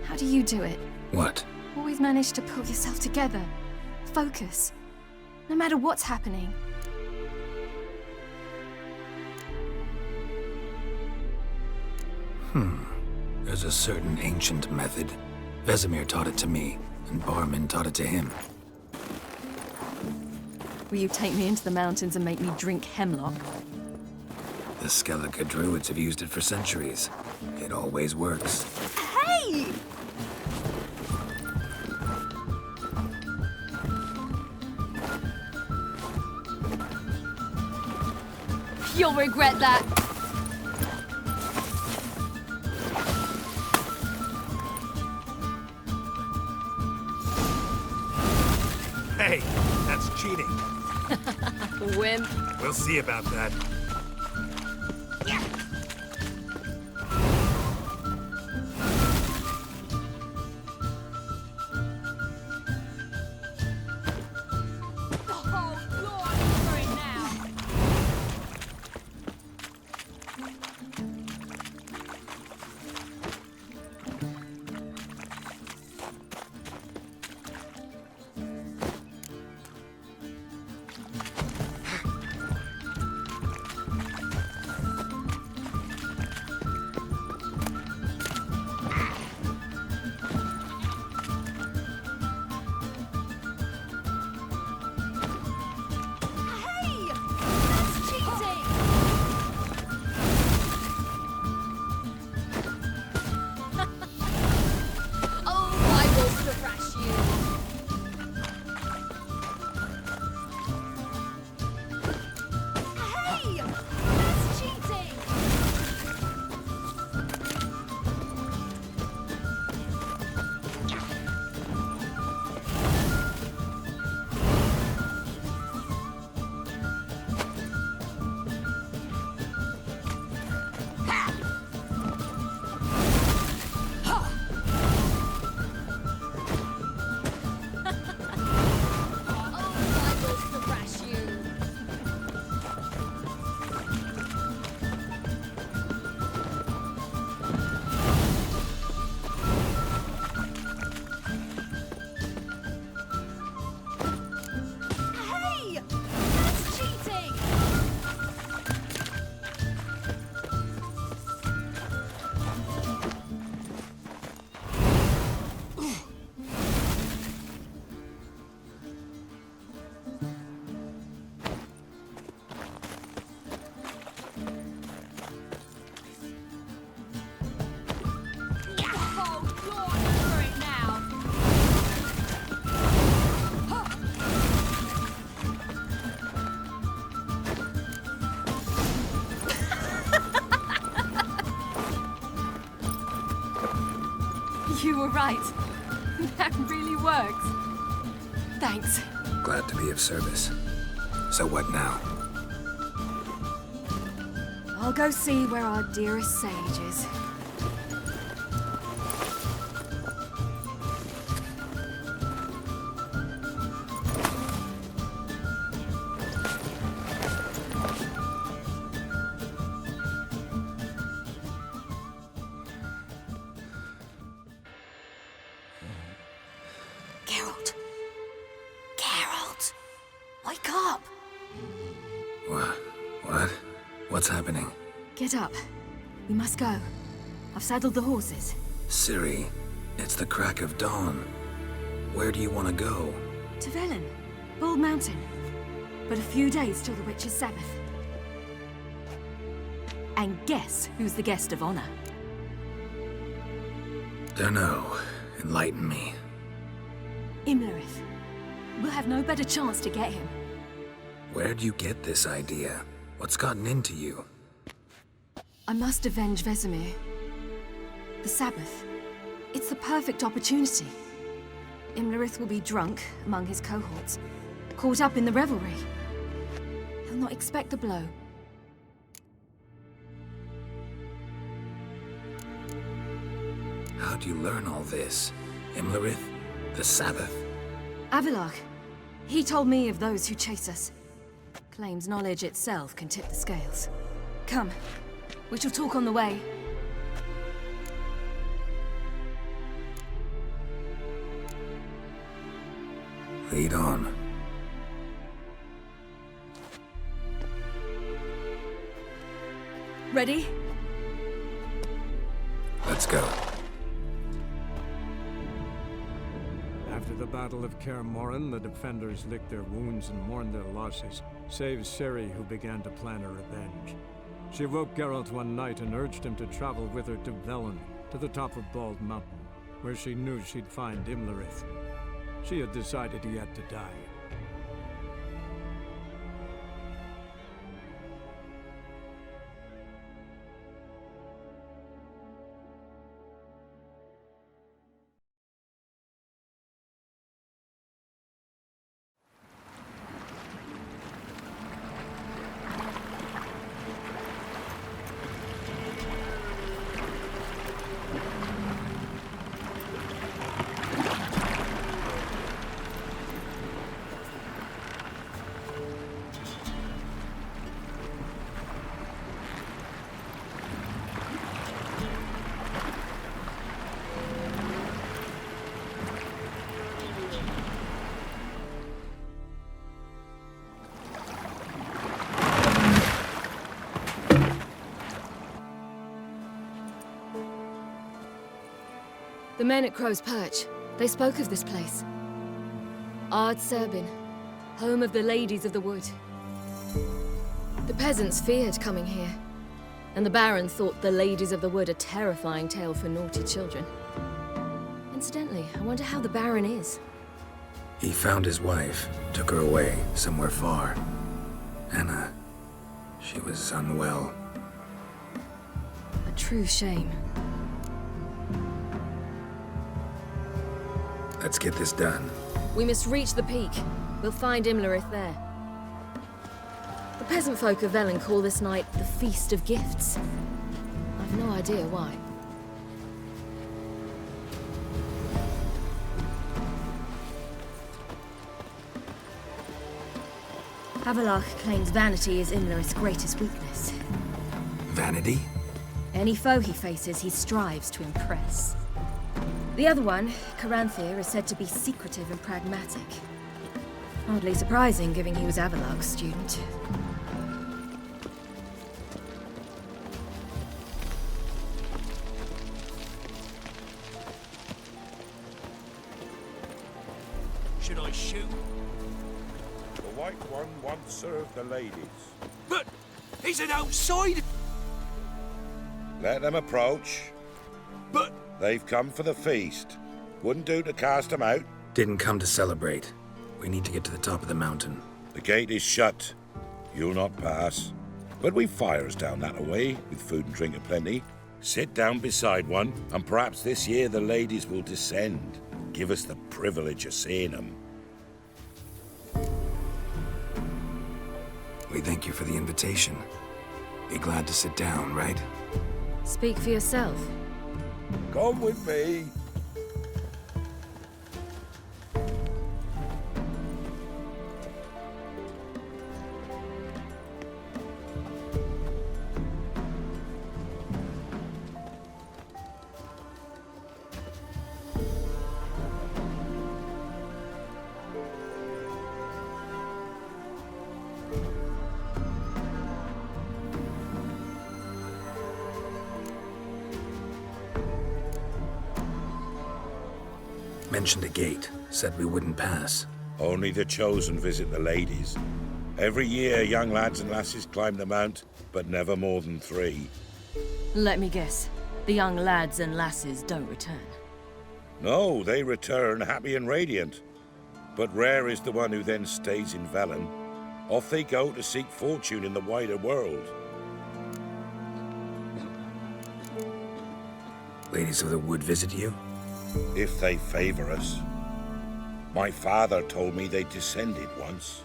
how do you do it? What? Always manage to pull yourself together. Focus. No matter what's happening. There's a certain ancient method. Vesemir taught it to me, and Barman taught it to him. Will you take me into the mountains and make me drink hemlock? The Skellige druids have used it for centuries. It always works. Hey! You'll regret that. Hey, that's cheating. Wimp. We'll see about that. You were right. That really works. Thanks. Glad to be of service. So what now? I'll go see where our dearest sage is. Geralt. Geralt! Wake up! What? What's happening? Get up. We must go. I've saddled the horses. Ciri, it's the crack of dawn. Where do you want to go? To Velen, Bald Mountain. But a few days till the Witch's Sabbath. And guess who's the guest of honor? Dunno. Enlighten me. Imlerith. We'll have no better chance to get him. Where'd you get this idea? What's gotten into you? I must avenge Vesemir. The Sabbath. It's the perfect opportunity. Imlerith will be drunk among his cohorts, caught up in the revelry. He'll not expect the blow. How'd you learn all this? Imlerith? The Sabbath? Avilark. He told me of those who chase us. Claims knowledge itself can tip the scales. Come, we shall talk on the way. Lead on. Ready? Let's go. After the Battle of Kaer Morhen, the defenders licked their wounds and mourned their losses, save Ciri, who began to plan a revenge. She woke Geralt one night and urged him to travel with her to Velen, to the top of Bald Mountain, where she knew she'd find Imlerith. She had decided he had to die. The men at Crow's Perch, they spoke of this place. Ard Serbin, home of the Ladies of the Wood. The peasants feared coming here, and the Baron thought the Ladies of the Wood a terrifying tale for naughty children. Incidentally, I wonder how the Baron is. He found his wife, took her away, somewhere far. Anna, she was unwell. A true shame. Let's get this done. We must reach the peak. We'll find Imlerith there. The peasant folk of Velen call this night the Feast of Gifts. I've no idea why. Avilark claims vanity is Imlerith's greatest weakness. Vanity? Any foe he faces, he strives to impress. The other one, Caranthir, is said to be secretive and pragmatic. Hardly surprising, given he was Avilark's student. Should I shoot? The White One once served the ladies. But he's an outsider! Let them approach. But they've come for the feast. Wouldn't do to cast them out. Didn't come to celebrate. We need to get to the top of the mountain. The gate is shut. You'll not pass. But we've fires down that away, with food and drink aplenty. Sit down beside one, and perhaps this year the ladies will descend. Give us the privilege of seeing them. We thank you for the invitation. Be glad to sit down, right? Speak for yourself. Come with me. Mentioned a gate, said we wouldn't pass. Only the chosen visit the ladies. Every year, young lads and lasses climb the mount, but never more than 3. Let me guess. The young lads and lasses don't return. No, they return happy and radiant. But rare is the one who then stays in Velen. Off they go to seek fortune in the wider world. Ladies of the Wood visit you? If they favor us. My father told me they descended once.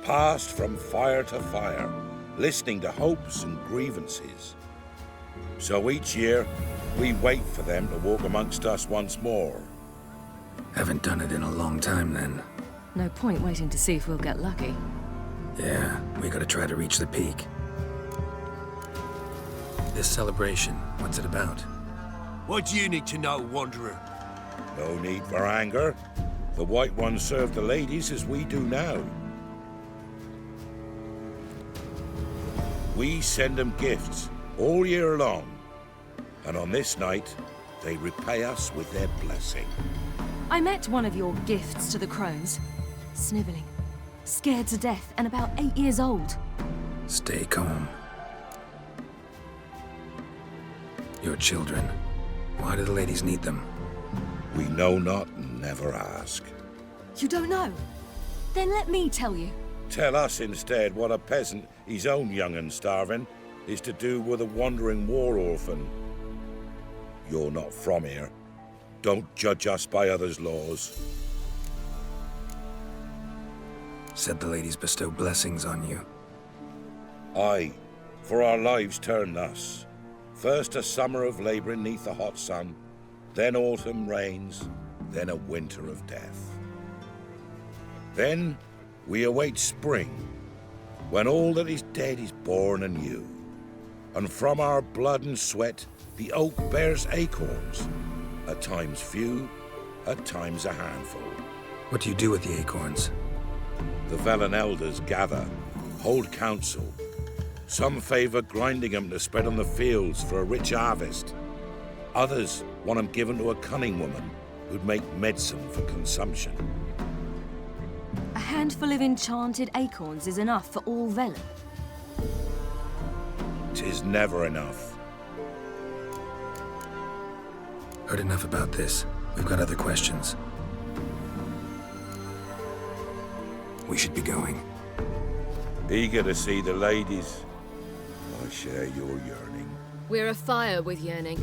Passed from fire to fire, listening to hopes and grievances. So each year, we wait for them to walk amongst us once more. Haven't done it in a long time, then. No point waiting to see if we'll get lucky. Yeah, we gotta try to reach the peak. This celebration, what's it about? What do you need to know, Wanderer? No need for anger. The White Ones serve the ladies as we do now. We send them gifts all year long. And on this night, they repay us with their blessing. I met one of your gifts to the crones. Snivelling, scared to death, and about 8 years old. Stay calm. Your children. Why do the ladies need them? We know not and never ask. You don't know? Then let me tell you. Tell us instead what a peasant, his own young and starving, is to do with a wandering war orphan. You're not from here. Don't judge us by others' laws. Said the ladies bestow blessings on you. Aye, for our lives turn thus. First a summer of labouring neath the hot sun, then autumn rains, then a winter of death. Then we await spring, when all that is dead is born anew. And from our blood and sweat, the oak bears acorns, at times few, at times a handful. What do you do with the acorns? The Velen elders gather, hold council. Some favor grinding them to spread on the fields for a rich harvest. Others want them given to a cunning woman who'd make medicine for consumption. A handful of enchanted acorns is enough for all Velen. 'Tis never enough. Heard enough about this. We've got other questions. We should be going. Eager to see the ladies. I share your yearning. We're afire with yearning.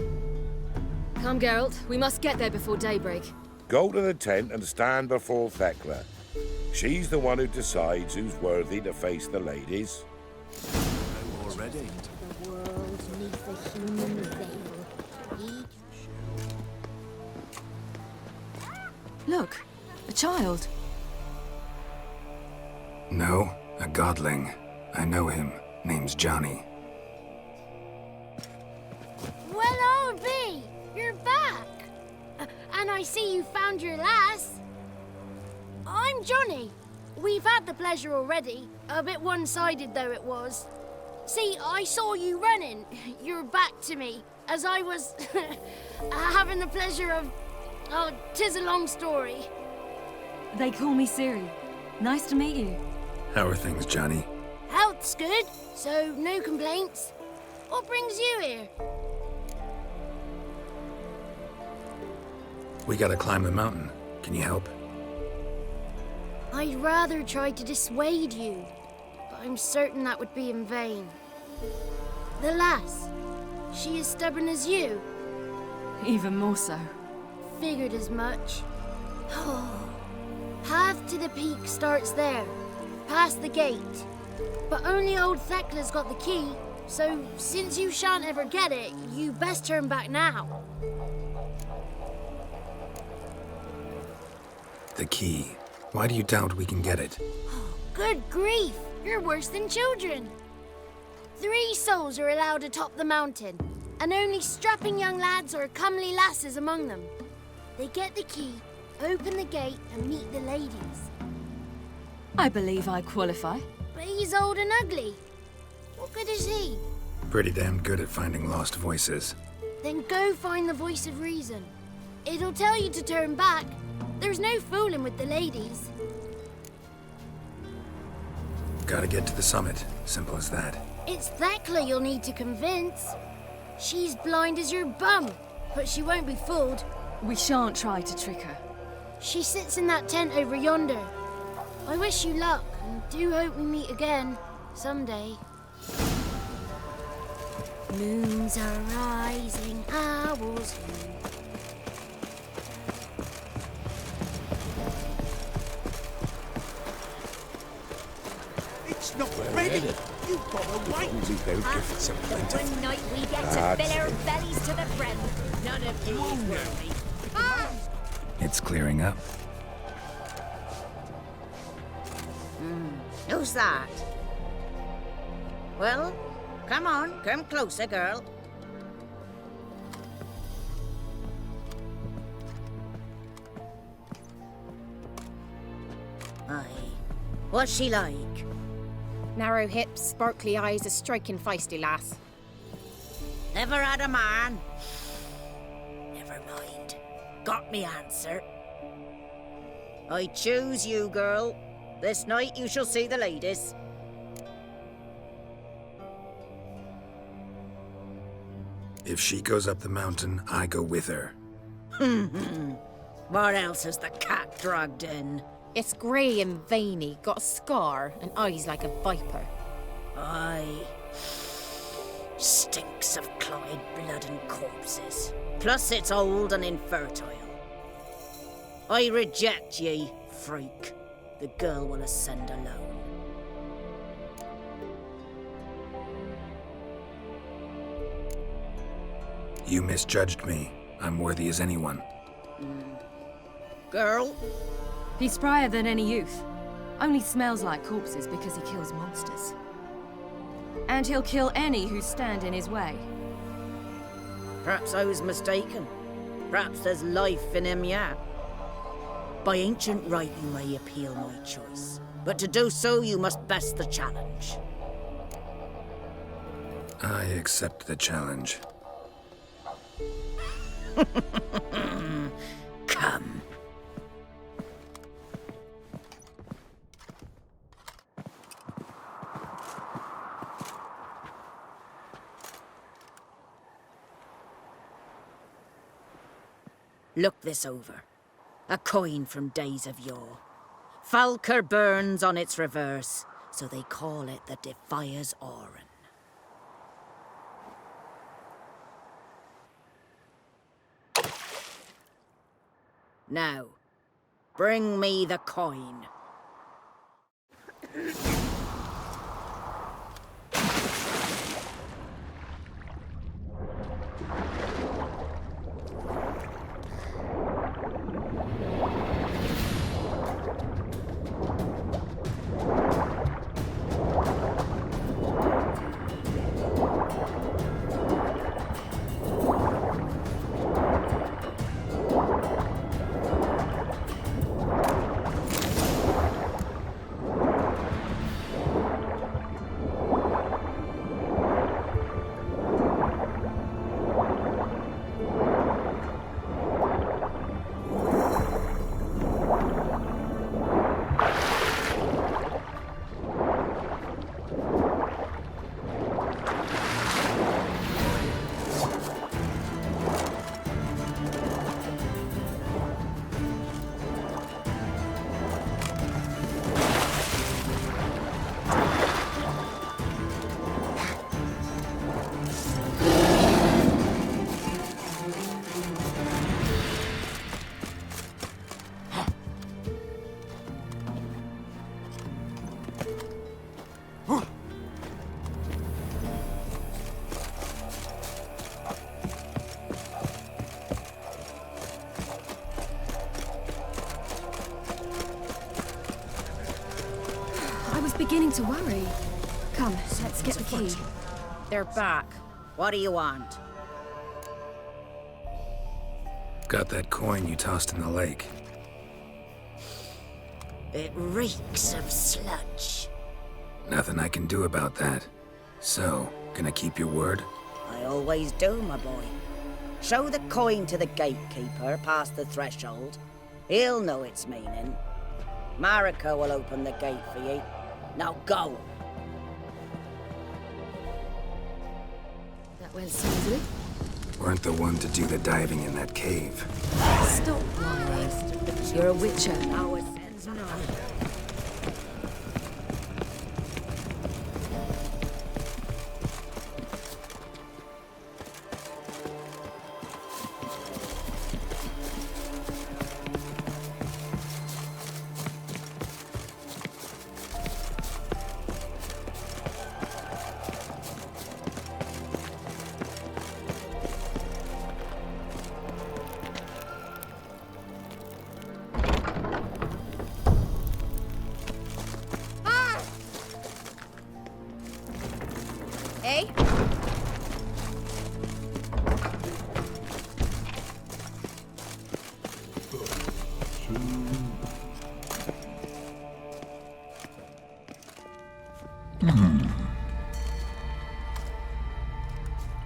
Come, Geralt. We must get there before daybreak. Go to the tent and stand before Thekla. She's the one who decides who's worthy to face the ladies. Already? The world neath a human veil. Look, a child. No, a godling. I know him. Name's Johnny. Well, I'll be. You're back. And I see you found your lass. I'm Johnny. We've had the pleasure already. A bit one-sided though it was. See, I saw you running. Your back to me. As I was having the pleasure of... Oh, 'tis a long story. They call me Ciri. Nice to meet you. How are things, Johnny? Health's good, so no complaints. What brings you here? We gotta climb the mountain. Can you help? I'd rather try to dissuade you, but I'm certain that would be in vain. The lass, She as stubborn as you? Even more so. Figured as much. Path to the peak starts there, past the gate. But only old Thekla's got the key, so since you shan't ever get it, you best turn back now. The key. Why do you doubt we can get it? Good grief! You're worse than children. 3 souls are allowed atop the mountain, and only strapping young lads or comely lasses among them. They get the key, open the gate, and meet the ladies. I believe I qualify. But he's old and ugly. What good is he? Pretty damn good at finding lost voices. Then go find the voice of reason. It'll tell you to turn back. There's no fooling with the ladies. Gotta get to the summit. Simple as that. It's Thekla you'll need to convince. She's blind as your bum, but she won't be fooled. We shan't try to trick her. She sits in that tent over yonder. I wish you luck, and do hope we meet again, someday. Moons are rising, owls hoo. It's not ready! You've got to wait! One night we get to fill our bellies to the brim. None of you is worthy. It's clearing up. Who's that? Well, come on, come closer, girl. Aye. What's she like? Narrow hips, sparkly eyes, a striking feisty lass. Never had a man. Never mind. Got me answer. I choose you, girl. This night you shall see the ladies. If she goes up the mountain, I go with her. What else has the cat dragged in? It's grey and veiny, got a scar, and eyes like a viper. Aye. Stinks of clotted blood and corpses. Plus it's old and infertile. I reject ye, freak. The girl will ascend alone. You misjudged me. I'm worthy as anyone. Girl? He's sprier than any youth. Only smells like corpses because he kills monsters. And he'll kill any who stand in his way. Perhaps I was mistaken. Perhaps there's life in him yet. By ancient right you may appeal my choice. But to do so you must best the challenge. I accept the challenge. Come. Look this over. A coin from days of yore. Falker burns on its reverse, so they call it the Defier's Oran. Now, bring me the coin. beginning to worry. Come, let's get the key. They're back. What do you want? Got that coin you tossed in the lake. It reeks of sludge. Nothing I can do about that. So, gonna keep your word? I always do, my boy. Show the coin to the gatekeeper past the threshold. He'll know its meaning. Marika will open the gate for you. Now go. That went smoothly. Weren't the one to do the diving in that cave. Stop lying. You're a witcher. Now it sends no.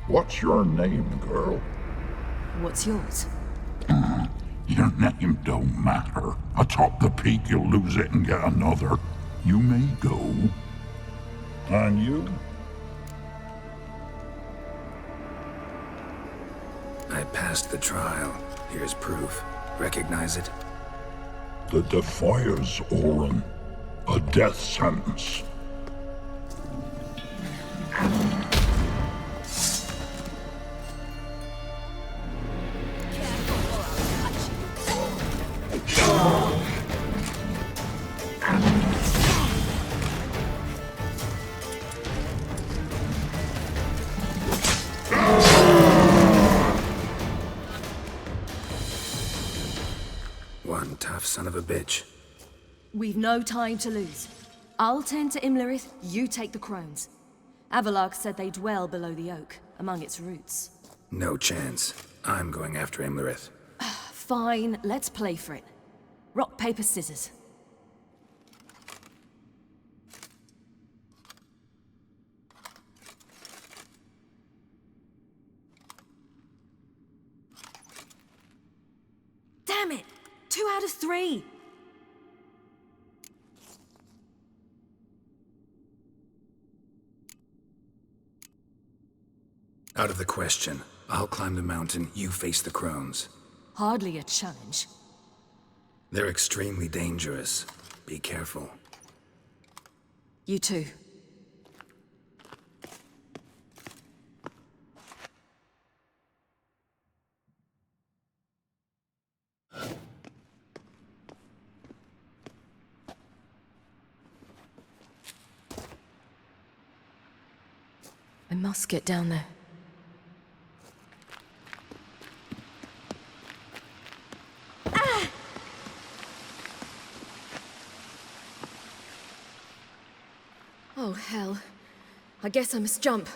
What's your name, girl? What's yours? Your name don't matter. Atop the peak, you'll lose it and get another. You may go. And you? I passed the trial. Here's proof. Recognize it? The Defiers, Orin. A death sentence. One tough son of a bitch. We've no time to lose. I'll tend to Imlerith, you take the crones. Avalark said they dwell below the oak, among its roots. No chance. I'm going after Imlerith. Fine, let's play for it. Rock, paper, scissors. Damn it! 2 out of 3! Out of the question. I'll climb the mountain, you face the crones. Hardly a challenge. They're extremely dangerous. Be careful. You too. I must get down there. Oh, hell. I guess I must jump.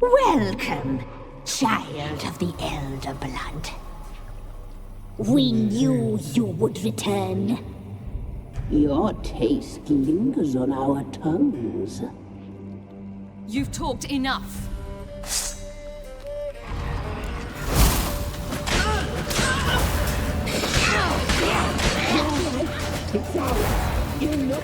Welcome, child of the Elder Blood. We knew you would return. Your taste lingers on our tongues. You've talked enough. You're not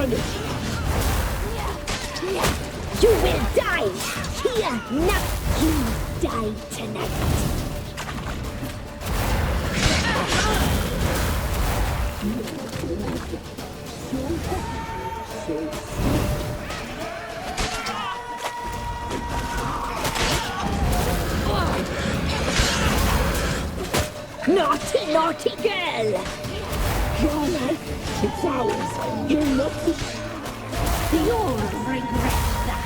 punish you. You will die here now. You die tonight. Naughty, naughty girl! Your life, it's ours. You're lucky. You'll regret that.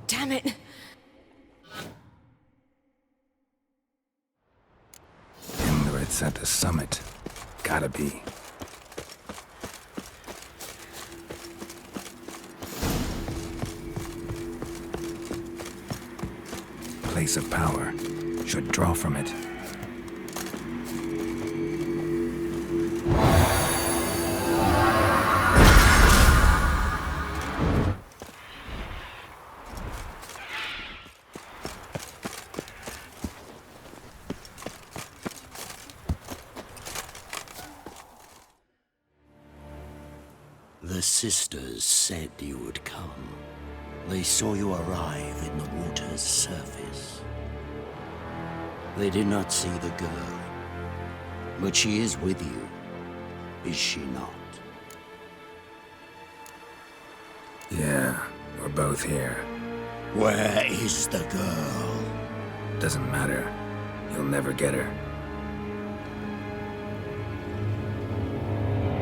Damn it! And it's at the summit. Gotta be. Place of power. Should draw from it. The sisters said you would come. They saw you arrive in the water's surface. They did not see the girl, but she is with you, is she not? Yeah, we're both here. Where is the girl? Doesn't matter. You'll never get her.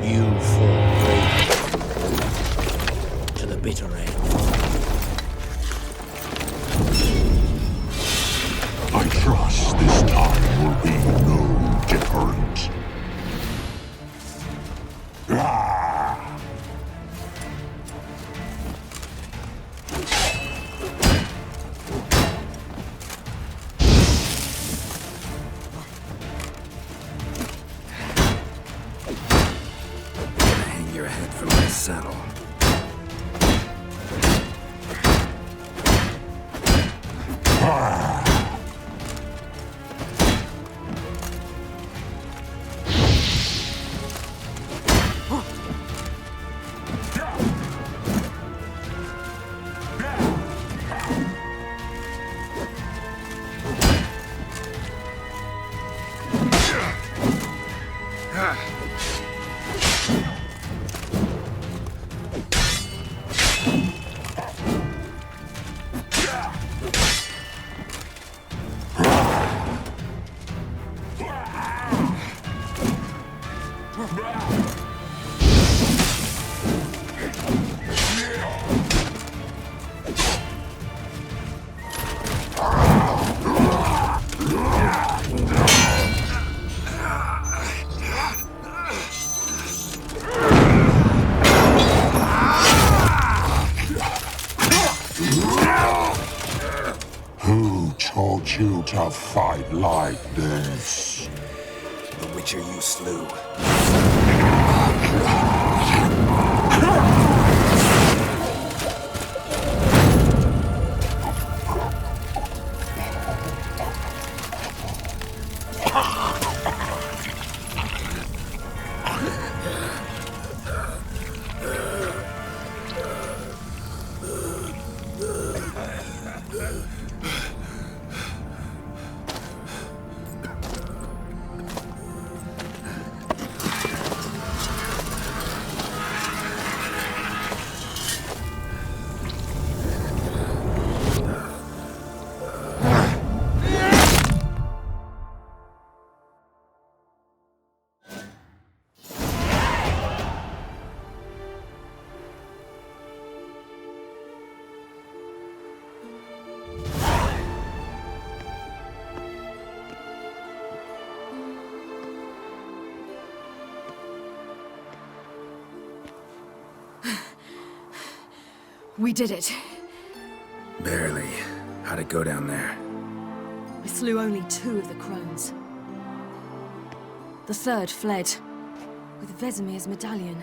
You fall to the bitter end. I trust this time will be no different. Hang your head from my saddle. Who taught you to fight like this? The Witcher you slew. We did it. Barely. How'd it go down there? We slew only 2 of the crones. The 3rd fled, with Vesemir's medallion.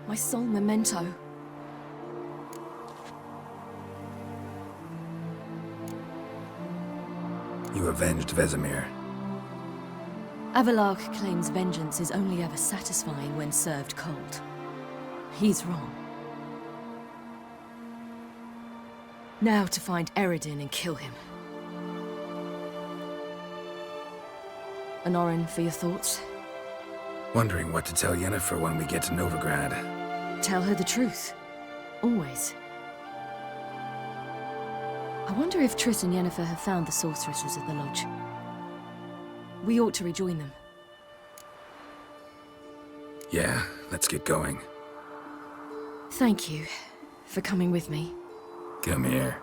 My sole memento. You avenged Vesemir. Avalark claims vengeance is only ever satisfying when served cold. He's wrong. Now to find Eredin and kill him. Anorin, for your thoughts? Wondering what to tell Yennefer when we get to Novigrad. Tell her the truth. Always. I wonder if Triss and Yennefer have found the sorceresses at the lodge. We ought to rejoin them. Yeah, let's get going. Thank you for coming with me. Come here.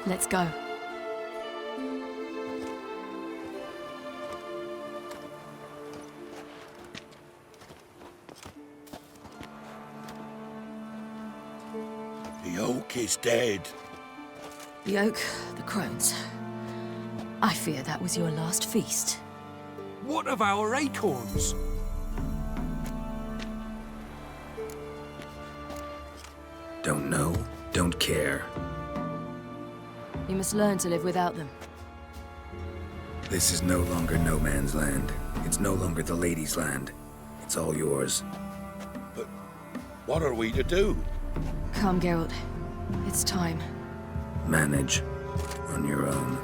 Let's go. The oak is dead. The oak, the crones. I fear that was your last feast. What of our acorns? Don't know, don't care. You must learn to live without them. This is no longer no man's land. It's no longer the lady's land. It's all yours. But what are we to do? Come, Geralt. It's time. Manage on your own.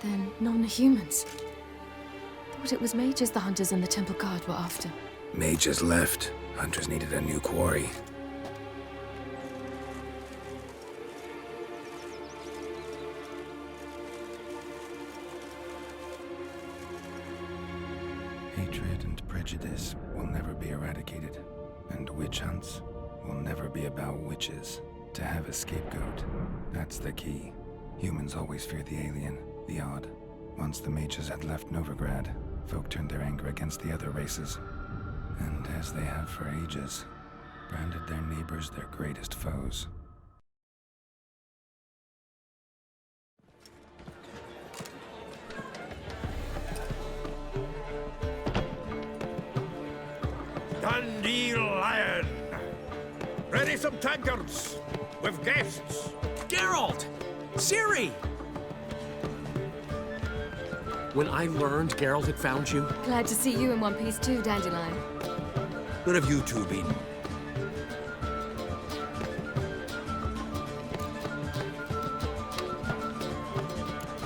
Then non-humans. Thought it was mages the hunters and the temple guard were after. Mages left. Hunters needed a new quarry. Hatred and prejudice will never be eradicated. And witch hunts will never be about witches. To have a scapegoat, that's the key. Humans always fear the alien, the odd. Once the mages had left Novigrad, folk turned their anger against the other races. And as they have for ages, branded their neighbors their greatest foes. Dandelion! Ready some tankards with guests. Geralt! Ciri! When I learned Geralt had found you... Glad to see you in one piece too, Dandelion. Where have you two been?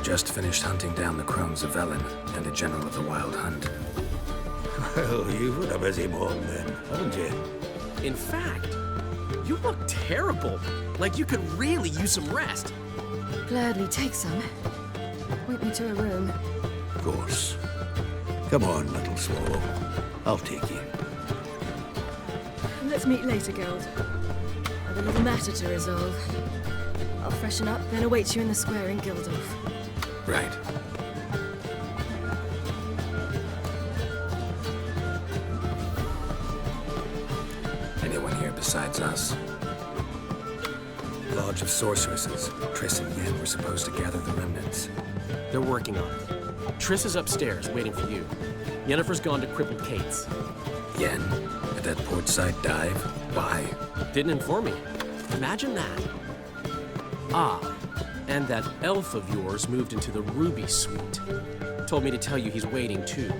Just finished hunting down the crones of Velen and a general of the Wild Hunt. Well, you've had a busy morning then, haven't you? In fact, you look terrible. Like you could really use some rest. Gladly take some. Point me to a room. Of course. Come on, little swallow. I'll take you. Let's meet later, Geralt. I've a little matter to resolve. I'll freshen up, then await you in the square in Gildorf. Right. Anyone here besides us? Lodge of Sorceresses. Triss and Yen were supposed to gather the remnants. They're working on it. Triss is upstairs, waiting for you. Yennefer's gone to crippled Kate's. Yen? At that portside dive? Why? Didn't inform me. Imagine that. Ah, and that elf of yours moved into the Ruby Suite. Told me to tell you he's waiting too.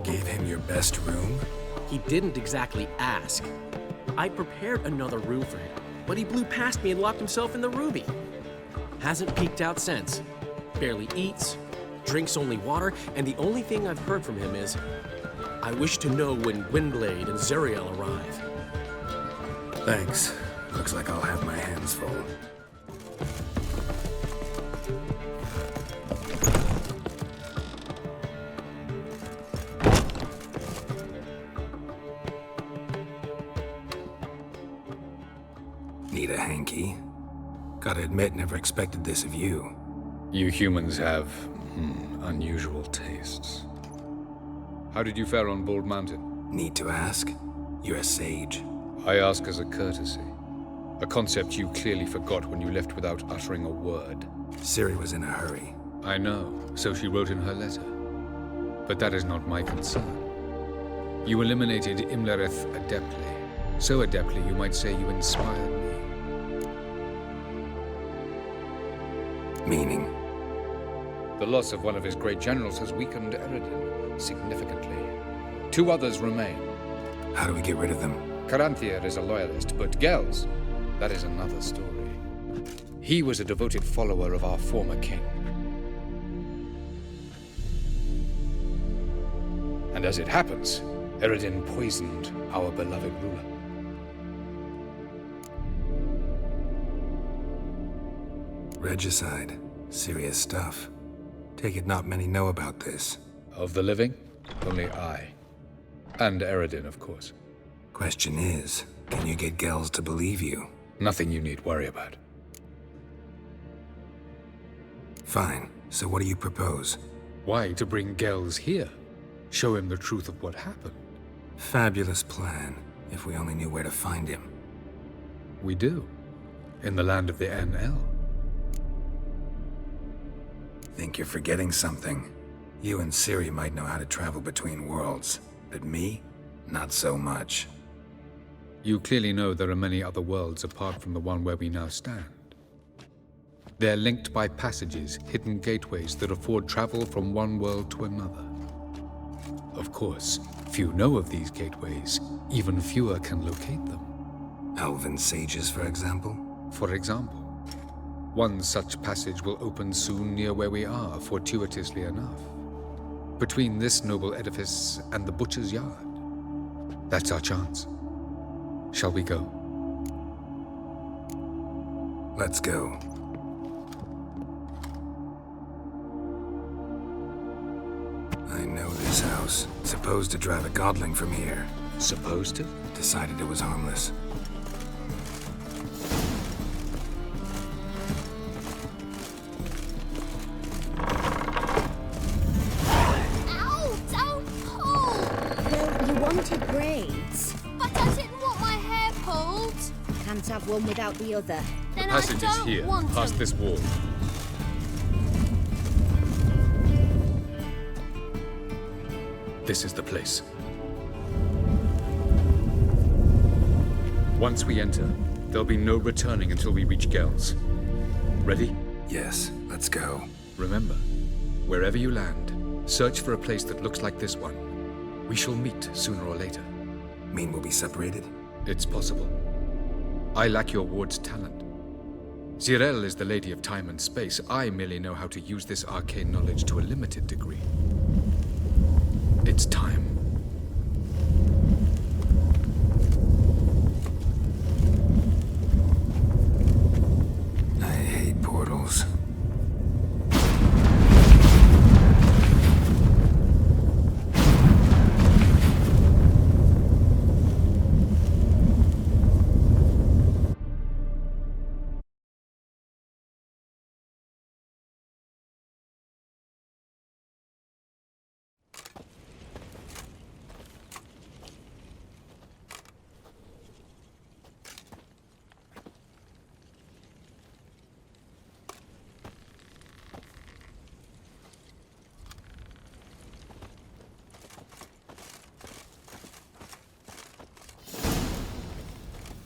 Gave him your best room? He didn't exactly ask. I prepared another room for him, but he blew past me and locked himself in the Ruby. Hasn't peeked out since. Barely eats, drinks only water, and the only thing I've heard from him is, I wish to know when Gwynblade and Zariel arrive. Thanks. Looks like I'll have my hands full. Need a hanky? Gotta admit, never expected this of you. You humans have, unusual tastes. How did you fare on Bald Mountain? Need to ask? You're a sage. I ask as a courtesy. A concept you clearly forgot when you left without uttering a word. Ciri was in a hurry. I know, so she wrote in her letter. But that is not my concern. You eliminated Imlerith adeptly. So adeptly, you might say you inspired me. Meaning? The loss of one of his great generals has weakened Eredin significantly. 2 others remain. How do we get rid of them? Caranthir is a loyalist, but Gels, that is another story. He was a devoted follower of our former king. And as it happens, Eredin poisoned our beloved ruler. Regicide. Serious stuff. Take it not many know about this. Of the living, only I. And Eredin, of course. Question is, can you get Gels to believe you? Nothing you need worry about. Fine. So what do you propose? Why, to bring Gels here. Show him the truth of what happened. Fabulous plan, if we only knew where to find him. We do. In the land of the NL. Think you're forgetting something. You and Ciri might know how to travel between worlds, but me? Not so much. You clearly know there are many other worlds apart from the one where we now stand. They're linked by passages, hidden gateways that afford travel from one world to another. Of course, few know of these gateways, even fewer can locate them. Elven sages, for example? For example. One such passage will open soon near where we are, fortuitously enough. Between this noble edifice and the butcher's yard. That's our chance. Shall we go? Let's go. I know this house. Supposed to drive a godling from here. Supposed to? Decided it was harmless. Ow! Don't pull! Well, you wanted braids. But I didn't want my hair pulled. Can't have one without the other. Then Passage I is don't here, want past this wall. This is the place. Once we enter, there'll be no returning until we reach Gels. Ready? Yes, let's go. Remember, wherever you land, search for a place that looks like this one. We shall meet sooner or later. Mean we'll be separated? It's possible. I lack your ward's talent. Zirel is the lady of time and space. I merely know how to use this arcane knowledge to a limited degree. It's time. I hate portals.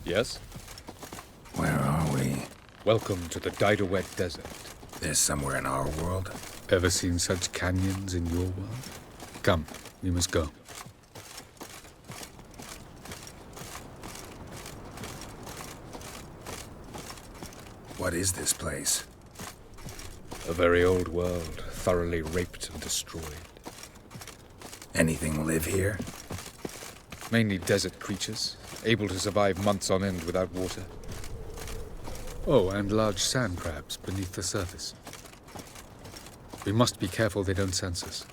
Yes? Welcome to the Diderwet Desert. This somewhere in our world? Ever seen such canyons in your world? Come, we must go. What is this place? A very old world, thoroughly raped and destroyed. Anything live here? Mainly desert creatures, able to survive months on end without water. Oh, and large sand crabs beneath the surface. We must be careful they don't sense us.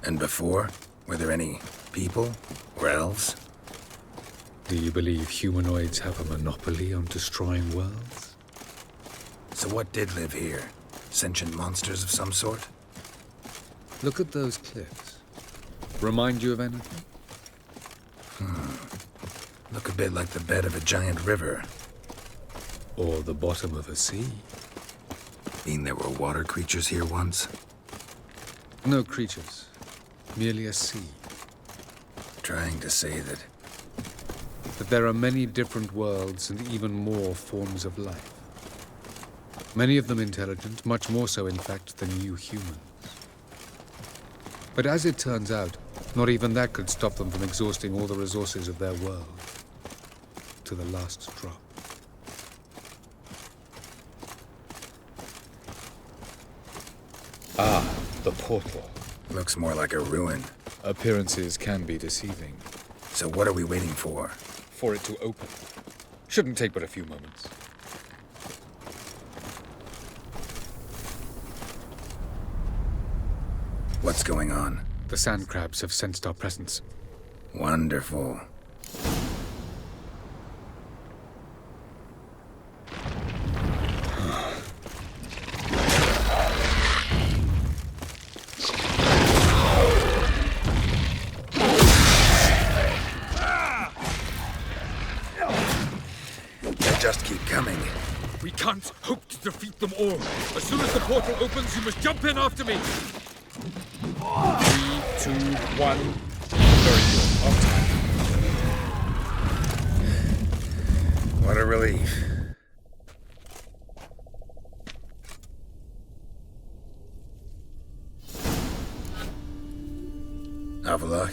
And before? Were there any people or elves? Do you believe humanoids have a monopoly on destroying worlds? So what did live here? Sentient monsters of some sort? Look at those cliffs. Remind you of anything? Look a bit like the bed of a giant river. Or the bottom of a sea. Mean there were water creatures here once? No creatures. Merely a sea. Trying to say that there are many different worlds and even more forms of life. Many of them intelligent, much more so in fact than you humans. But as it turns out, not even that could stop them from exhausting all the resources of their world. To the last drop. Ah, the portal. Looks more like a ruin. Appearances can be deceiving. So what are we waiting for? For it to open. Shouldn't take but a few moments. What's going on? The sand crabs have sensed our presence. Wonderful. Just keep coming. We can't hope to defeat them all. As soon as the portal opens, you must jump in after me. 3, 2, 1. Very good. On time. What a relief. Have a look.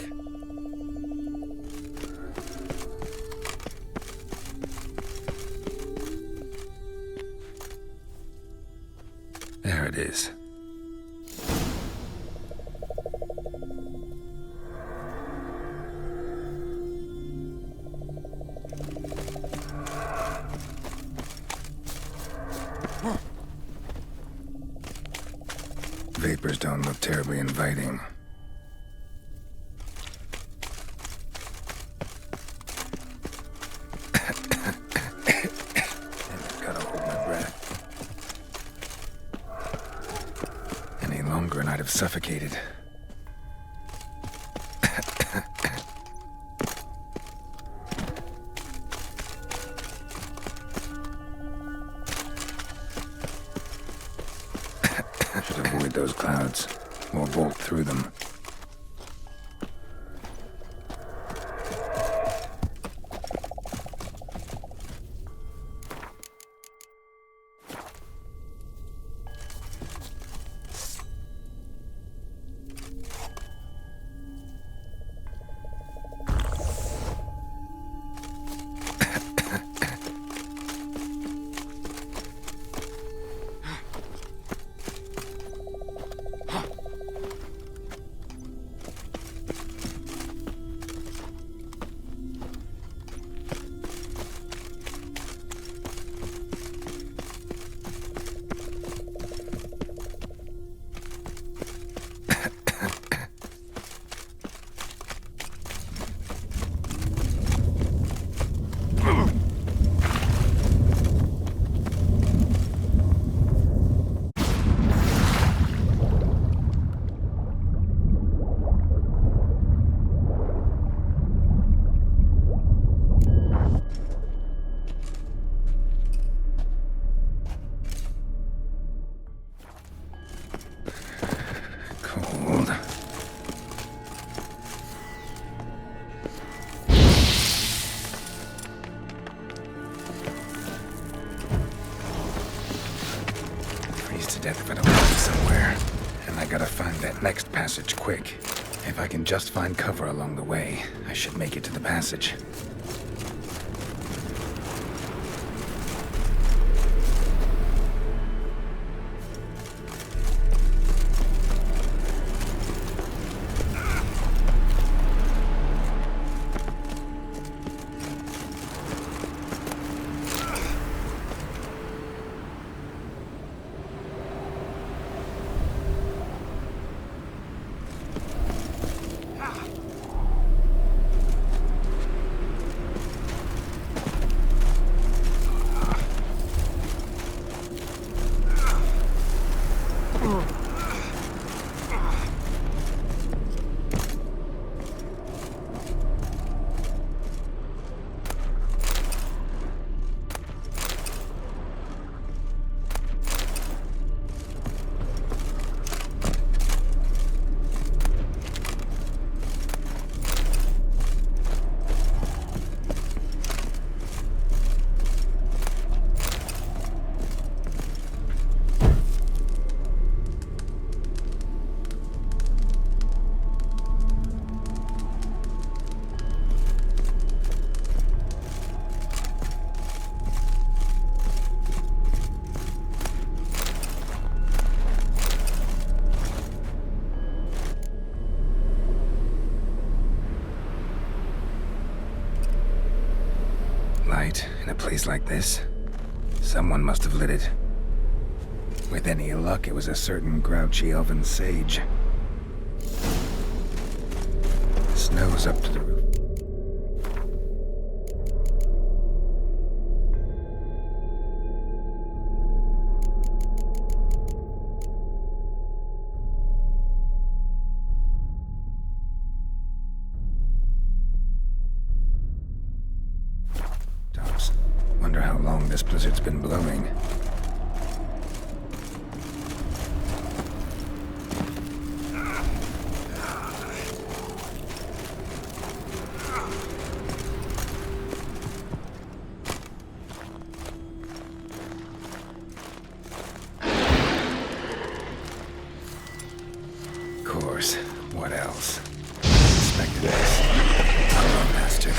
There it is. Vapors don't look terribly inviting. Gotta hold my breath. Any longer and I'd have suffocated. Should avoid those clouds, or bolt through them. death if I don't go somewhere. And I gotta find that next passage quick. If I can just find cover along the way, I should make it to the passage. In a place like this, someone must have lit it. With any luck, it was a certain grouchy elven sage. The snow's up to the roof. Wonder how long this blizzard's been blowing. Of course, what else? Suspected this. Hello, Master.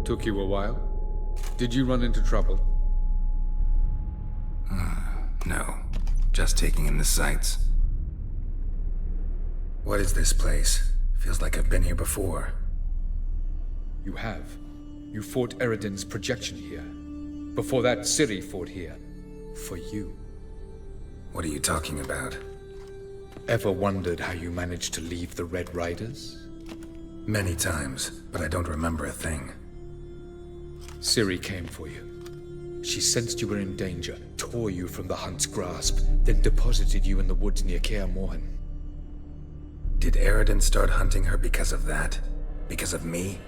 Took you a while? Did you run into trouble? No. Just taking in the sights. What is this place? Feels like I've been here before. You have. You fought Eredin's projection here. Before that, Ciri fought here. For you. What are you talking about? Ever wondered how you managed to leave the Red Riders? Many times, but I don't remember a thing. Ciri came for you. She sensed you were in danger, tore you from the hunt's grasp, then deposited you in the woods near Kaer Morhen. Did Eredin start hunting her because of that? Because of me?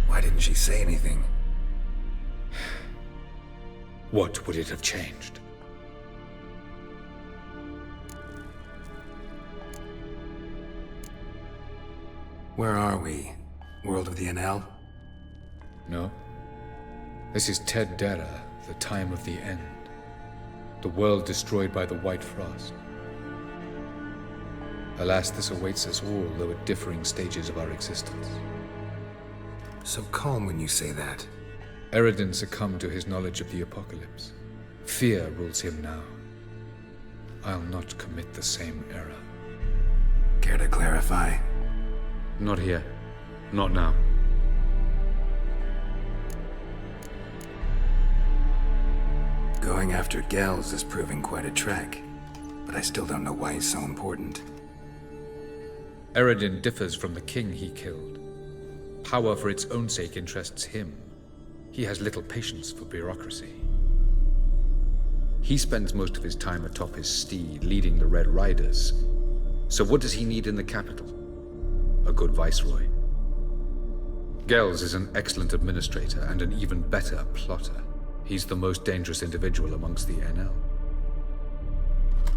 Why didn't she say anything? What would it have changed? Where are we? World of the NL? No. This is Ted Dara, the time of the end. The world destroyed by the White Frost. Alas, this awaits us all, though at differing stages of our existence. So calm when you say that. Eredin succumbed to his knowledge of the apocalypse. Fear rules him now. I'll not commit the same error. Care to clarify? Not here. Not now. Going after Gels is proving quite a trek, but I still don't know why he's so important. Eredin differs from the king he killed. Power for its own sake interests him. He has little patience for bureaucracy. He spends most of his time atop his steed, leading the Red Riders. So what does he need in the capital? A good viceroy. Gels is an excellent administrator and an even better plotter. He's the most dangerous individual amongst the NL.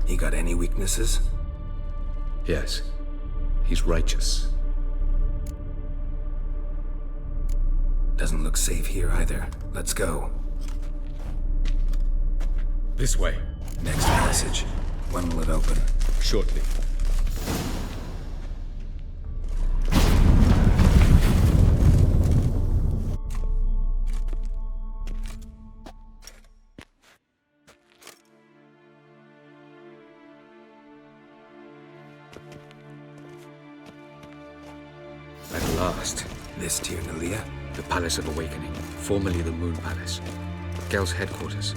He got any weaknesses? Yes. He's righteous. Doesn't look safe here either. Let's go. This way. Next passage. When will it open? Shortly. At last. This Tir Nalia? The Palace of Awakening, formerly the Moon Palace. Gel's headquarters.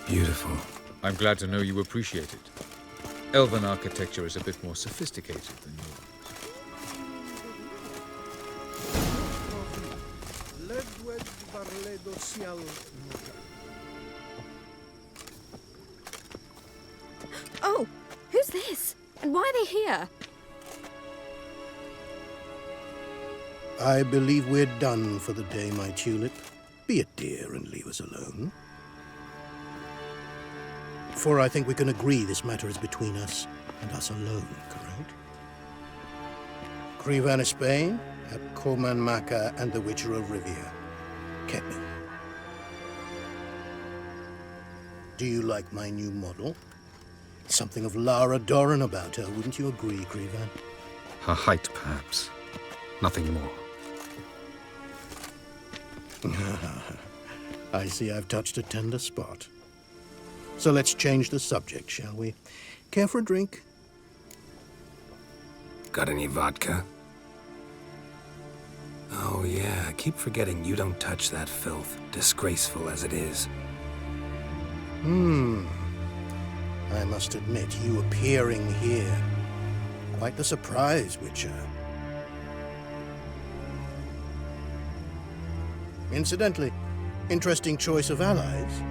Beautiful. I'm glad to know you appreciate it. Elven architecture is a bit more sophisticated than yours. Oh, who's this? And why are they here? I believe we're done for the day, my tulip. Be a dear and leave us alone. For I think we can agree this matter is between us and us alone, correct? Crivan Spain, at Coman Maca and the Witcher of Rivia. Keppin. Do you like my new model? Something of Lara Doran about her, wouldn't you agree, Crivan? Her height, perhaps. Nothing more. I see I've touched a tender spot. So let's change the subject, shall we? Care for a drink? Got any vodka? Oh yeah, I keep forgetting you don't touch that filth, disgraceful as it is. I must admit, you appearing here, quite the surprise, Witcher. Incidentally, interesting choice of allies.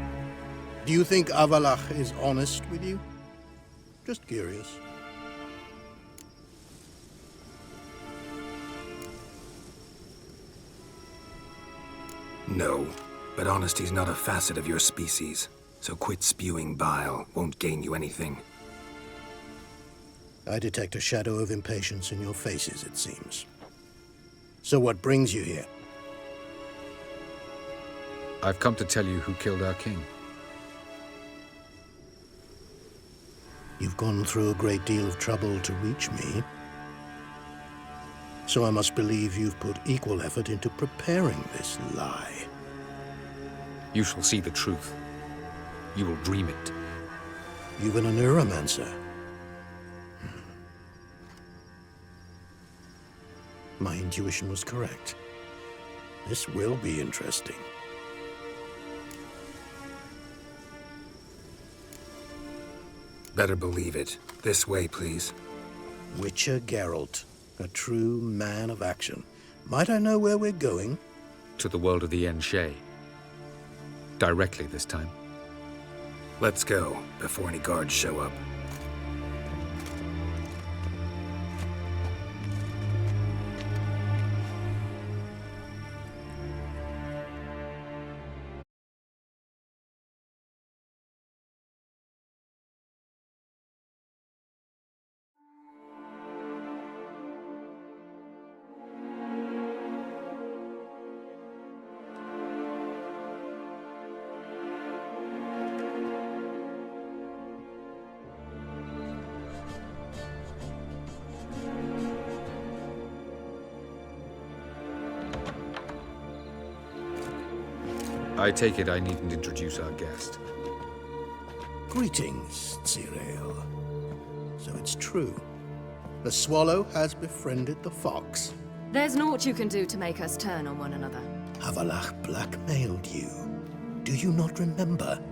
Do you think Avalach is honest with you? Just curious. No, but honesty's not a facet of your species. So quit spewing bile, won't gain you anything. I detect a shadow of impatience in your faces, it seems. So what brings you here? I've come to tell you who killed our king. You've gone through a great deal of trouble to reach me. So I must believe you've put equal effort into preparing this lie. You shall see the truth. You will dream it. Even a neuromancer. My intuition was correct. This will be interesting. Better believe it. This way, please. Witcher Geralt, a true man of action. Might I know where we're going? To the world of the Enshe. Directly this time. Let's go, before any guards show up. I take it I needn't introduce our guest. Greetings, Cyril. So it's true. The swallow has befriended the fox. There's naught you can do to make us turn on one another. Avallac'h blackmailed you. Do you not remember?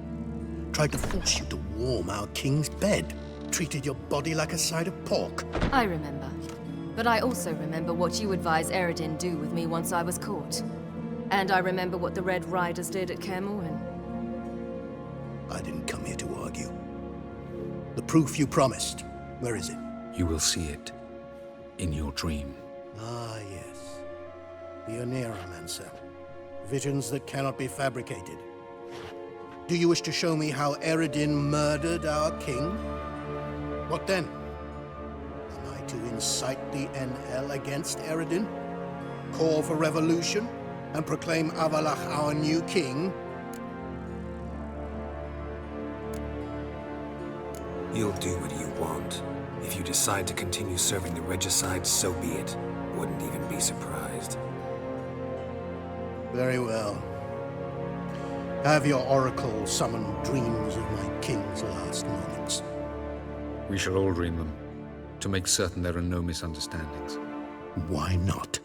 Tried to force you to warm our king's bed. Treated your body like a side of pork. I remember. But I also remember what you advised Eredin do with me once I was caught. And I remember what the Red Riders did at Kaer Morhen. I didn't come here to argue. The proof you promised, where is it? You will see it in your dream. Ah, yes. The Oneiromancer. Visions that cannot be fabricated. Do you wish to show me how Eredin murdered our king? What then? Am I to incite the NL against Eredin? Call for revolution? And proclaim Avallac'h our new king? You'll do what you want. If you decide to continue serving the regicide, so be it. Wouldn't even be surprised. Very well. Have your oracle summon dreams of my king's last moments. We shall all dream them, to make certain there are no misunderstandings. Why not?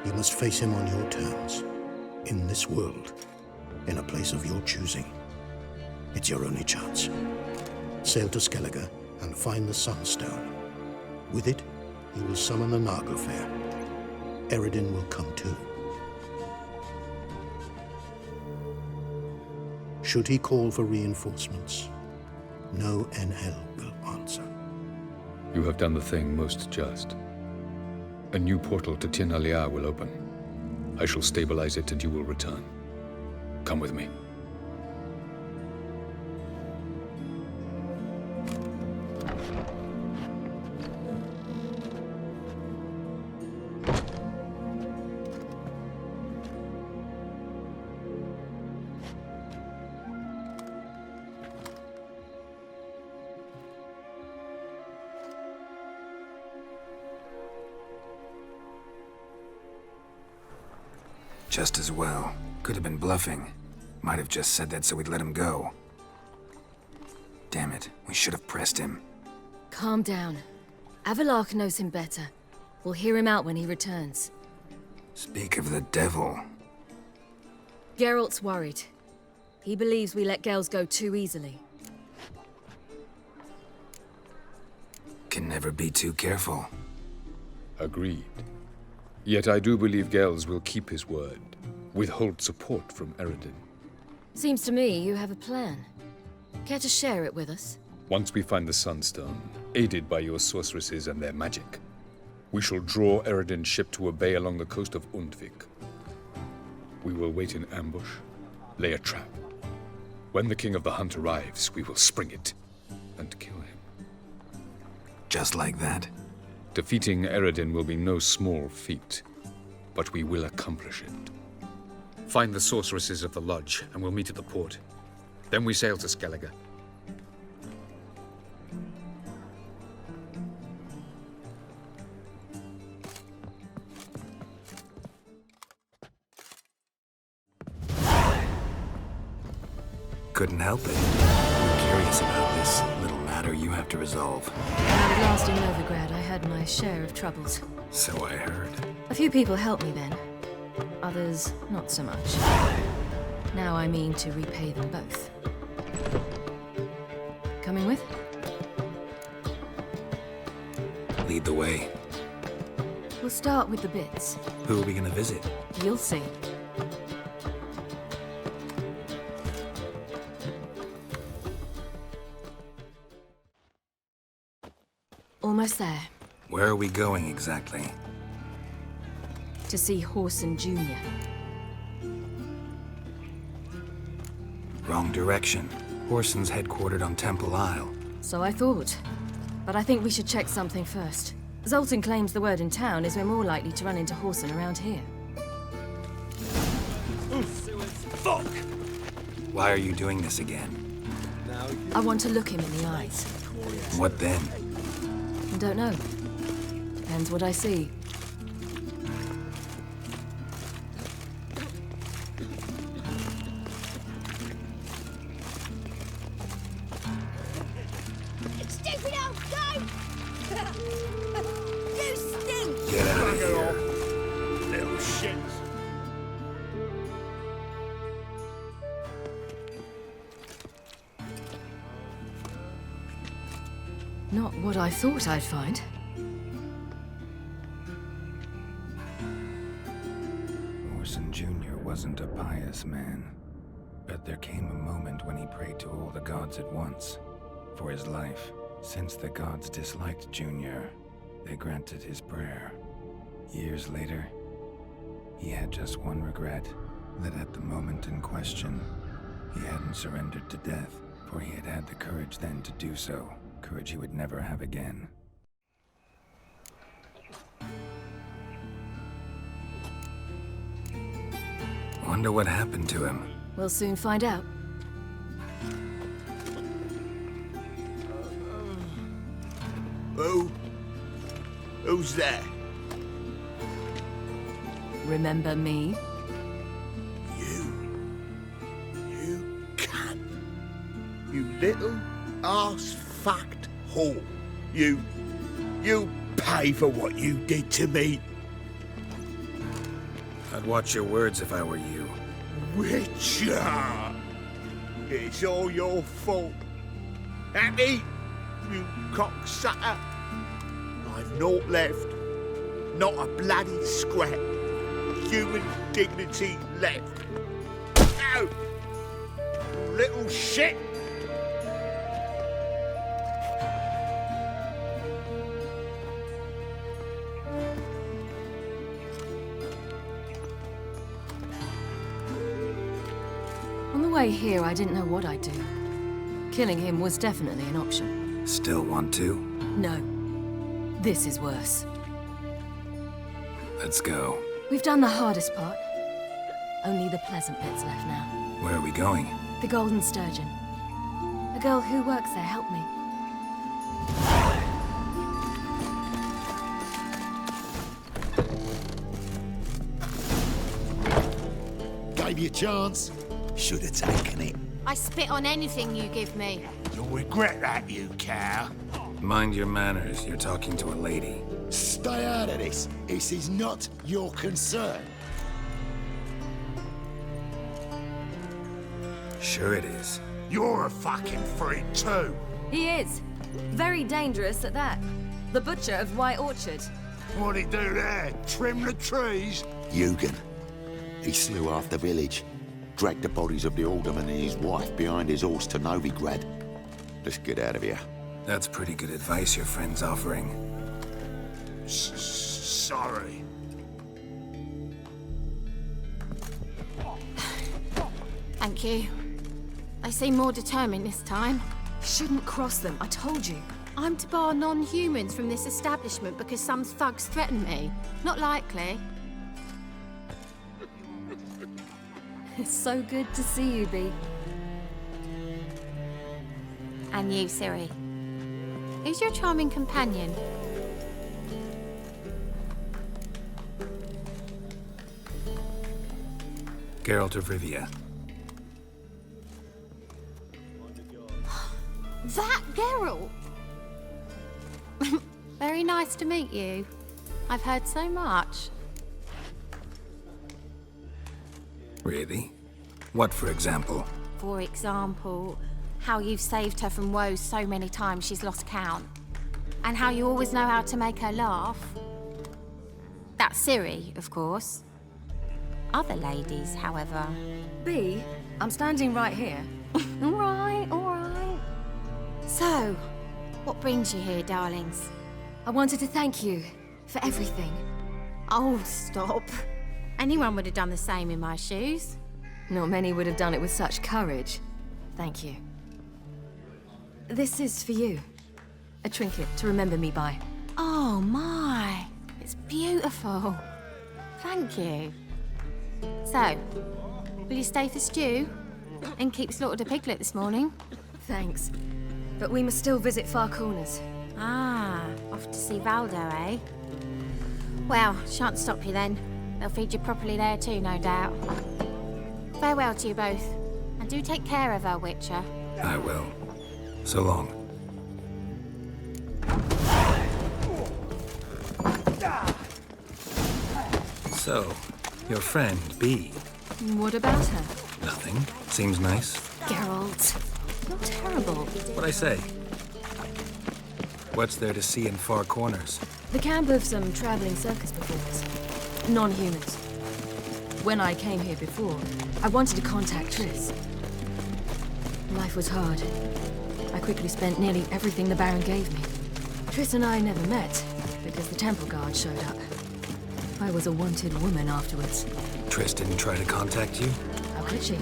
You must face him on your terms. In this world. In a place of your choosing. It's your only chance. Sail to Skellige and find the Sunstone. With it, you will summon the Nagelfair. Eredin will come too. Should he call for reinforcements, no NL will answer. You have done the thing most just. A new portal to Tin Alia will open. I shall stabilize it and you will return. Come with me. Just as well. Could have been bluffing. Might have just said that so we'd let him go. Damn it, we should have pressed him. Calm down. Avalark knows him better. We'll hear him out when he returns. Speak of the devil. Geralt's worried. He believes we let girls go too easily. Can never be too careful. Agreed. Yet I do believe Gels will keep his word. Withhold support from Eredin. Seems to me you have a plan. Care to share it with us? Once we find the Sunstone, aided by your sorceresses and their magic, we shall draw Eredin's ship to a bay along the coast of Undvik. We will wait in ambush, lay a trap. When the King of the Hunt arrives, we will spring it and kill him. Just like that? Defeating Eredin will be no small feat, but we will accomplish it. Find the sorceresses of the lodge, and we'll meet at the port. Then we sail to Skellige. Couldn't help it. I'm curious about this little matter you have to resolve. At last in Novigrad, I had my share of troubles. So I heard. A few people helped me then. Others, not so much. Now I mean to repay them both. Coming with? Lead the way. We'll start with the bits. Who are we gonna visit? You'll see. Almost there. Where are we going exactly? To see Horson Jr. Wrong direction. Horson's headquartered on Temple Isle. So I thought. But I think we should check something first. Zoltan claims the word in town is we're more likely to run into Horson around here. Fuck! Why are you doing this again? I want to look him in the eyes. What then? Don't know. Depends what I see. Stupid old goat! You stink! Get out of here. Little shits. Not what I thought I'd find. Horson Jr. wasn't a pious man, but there came a moment when he prayed to all the gods at once for his life. Since the gods disliked Jr., they granted his prayer. Years later, he had just one regret, that at the moment in question, he hadn't surrendered to death, for he had had the courage then to do so. Courage he would never have again. Wonder what happened to him. We'll soon find out. Who's there? Remember me? You can. You little ass-fucked whore. You pay for what you did to me. I'd watch your words if I were you. Witcher! It's all your fault. Happy, you cocksucker. I've naught left. Not a bloody scrap. Human dignity left. Ow! You little shit! On the way here, I didn't know what I'd do. Killing him was definitely an option. Still want to? No. This is worse. Let's go. We've done the hardest part. Only the pleasant bits left now. Where are we going? The Golden Sturgeon. A girl who works there helped me. gave you a chance. Should have taken it. I spit on anything you give me. You'll regret that, you cow. Mind your manners. You're talking to a lady. Stay out of this. This is not your concern. Sure it is. You're a fucking freak too. He is. Very dangerous at that. The butcher of White Orchard. What'd he do there? Trim the trees? Eugen. He slew half the village. Dragged the bodies of the alderman and his wife behind his horse to Novigrad. Let's get out of here. That's pretty good advice your friend's offering. Sorry. Thank you. They seem more determined this time. Shouldn't cross them, I told you. I'm to bar non-humans from this establishment because some thugs threaten me. Not likely. It's so good to see you, Bee. And you, Ciri. Who's your charming companion? Geralt of Rivia. That Geralt! Very nice to meet you. I've heard so much. Really? What, for example? For example, how you've saved her from woes so many times she's lost count. And how you always know how to make her laugh. That's Ciri, of course. Other ladies, however... Bee, I'm standing right here. All right, all right. So, what brings you here, darlings? I wanted to thank you for everything. Oh, stop. Anyone would have done the same in my shoes. Not many would have done it with such courage. Thank you. This is for you. A trinket to remember me by. Oh, my. It's beautiful. Thank you. So, will you stay for stew? And keep slaughtered a piglet this morning? Thanks. But we must still visit Far Corners. Ah, off to see Valdo, eh? Well, shan't stop you then. They'll feed you properly there too, no doubt. Farewell to you both. And do take care of her, Witcher. I will. So long. So, your friend, Bee. What about her? Nothing. Seems nice. Geralt. You're terrible. What'd I say? What's there to see in Far Corners? The camp of some traveling circus performers. Non-humans. When I came here before, I wanted to contact Triss. Life was hard. I quickly spent nearly everything the Baron gave me. Triss and I never met, because the temple guard showed up. I was a wanted woman afterwards. Triss didn't try to contact you? How could she?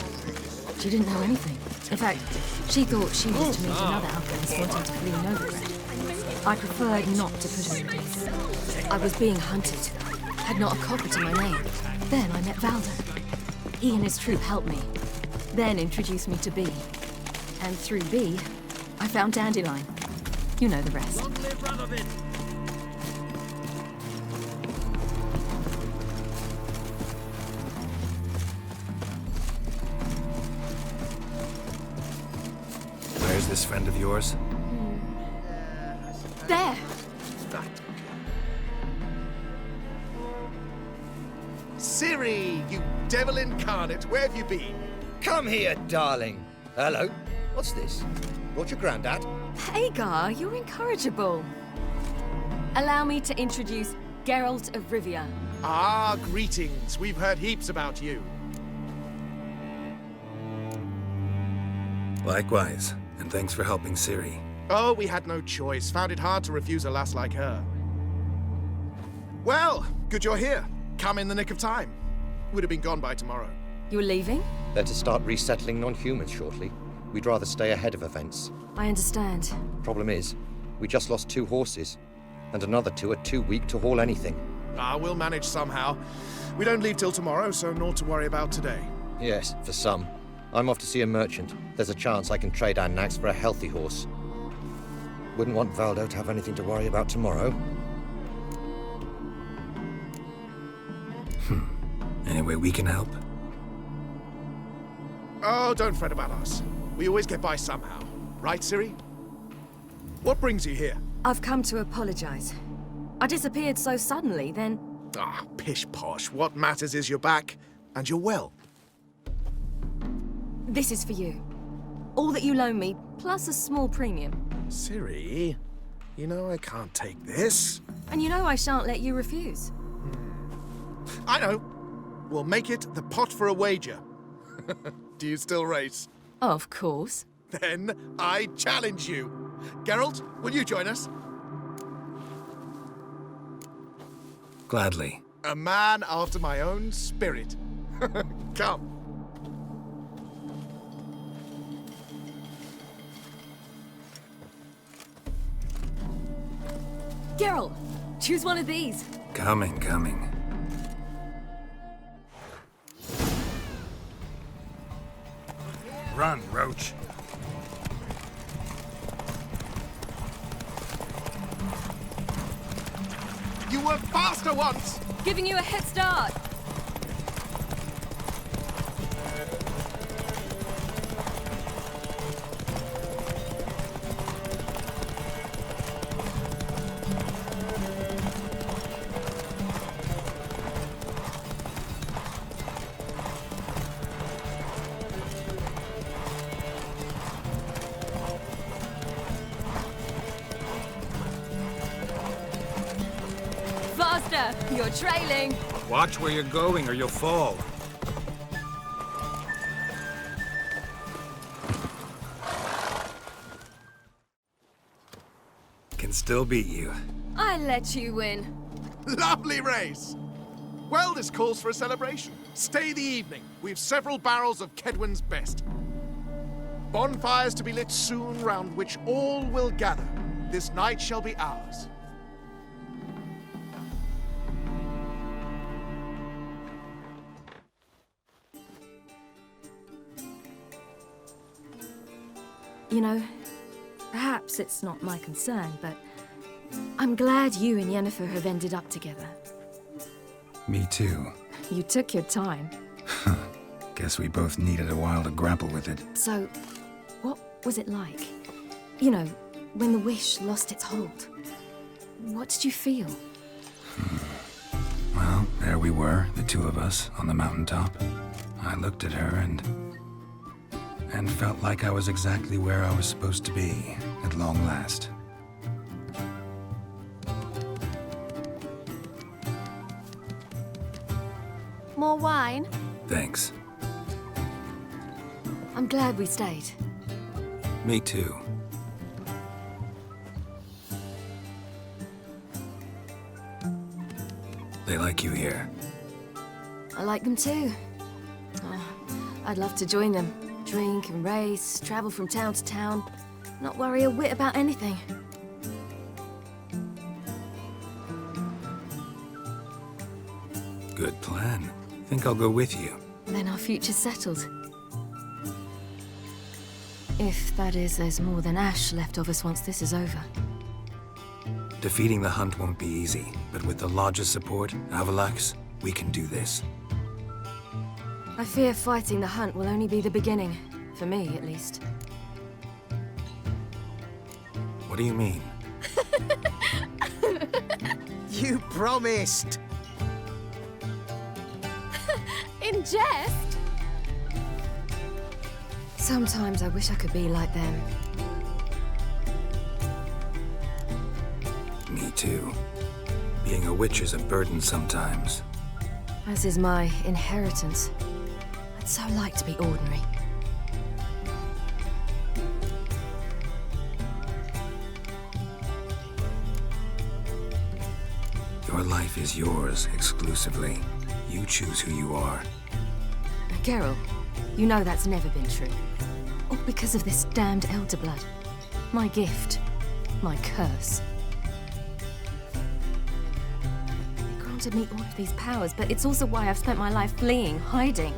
She didn't know anything. In fact, she thought she was to meet another outcast wanting to flee Novigrad. I preferred not to put her in peace. I was being hunted. Had not a copper to my name. Then I met Valdo. He and his troop helped me. Then introduced me to Bee. And through Bee, I found Dandelion. You know the rest. Where's this friend of yours? There! Ciri, you devil incarnate, where have you been? Come here, darling. Hello. What's this? Brought your granddad? Hagar, you're incorrigible. Allow me to introduce Geralt of Rivia. Ah, greetings. We've heard heaps about you. Likewise, and thanks for helping Ciri. Oh, we had no choice. Found it hard to refuse a lass like her. Well, good you're here. Come in the nick of time. Would have been gone by tomorrow. You're leaving? They're to start resettling non-humans shortly. We'd rather stay ahead of events. I understand. Problem is, we just lost 2 horses, and another 2 are too weak to haul anything. Ah, we'll manage somehow. We don't leave till tomorrow, so naught to worry about today. Yes, for some. I'm off to see a merchant. There's a chance I can trade our nags for a healthy horse. Wouldn't want Valdo to have anything to worry about tomorrow. Any way we can help? Oh, don't fret about us. We always get by somehow. Right, Ciri? What brings you here? I've come to apologize. I disappeared so suddenly, then... Ah, pish-posh. What matters is you're back, and you're well. This is for you. All that you loan me, plus a small premium. Ciri, you know I can't take this. And you know I shan't let you refuse. I know. We'll make it the pot for a wager. Do you still race? Of course. Then I challenge you. Geralt, will you join us? Gladly. A man after my own spirit. Come. Geralt, choose one of these. Coming. Run, Roach. You were faster once! Giving you a head start. Faster! You're trailing. Watch where you're going or you'll fall. Can still beat you. I let you win. Lovely race! Well, this calls for a celebration. Stay the evening. We've several barrels of Kedwen's best. Bonfires to be lit soon, round which all will gather. This night shall be ours. You know, perhaps it's not my concern, but I'm glad you and Yennefer have ended up together. Me too. You took your time. Guess we both needed a while to grapple with it. So, what was it like? You know, when the wish lost its hold. What did you feel? Well, there we were, the two of us, on the mountaintop. I looked at her and felt like I was exactly where I was supposed to be, at long last. More wine? Thanks. I'm glad we stayed. Me too. They like you here. I like them too. I'd love to join them. Drink and race, travel from town to town. Not worry a whit about anything. Good plan. Think I'll go with you. Then our future's settled. If, that is, there's more than ash left of us once this is over. Defeating the hunt won't be easy, but with the Lodge's support, Avalax, we can do this. I fear fighting the hunt will only be the beginning. For me, at least. What do you mean? You promised! In jest? Sometimes I wish I could be like them. Me too. Being a witch is a burden sometimes. As is my inheritance. I'd so like to be ordinary. Your life is yours exclusively. You choose who you are. Geralt, you know that's never been true. All because of this damned elder blood. My gift. My curse. They granted me all of these powers, but it's also why I've spent my life fleeing, hiding.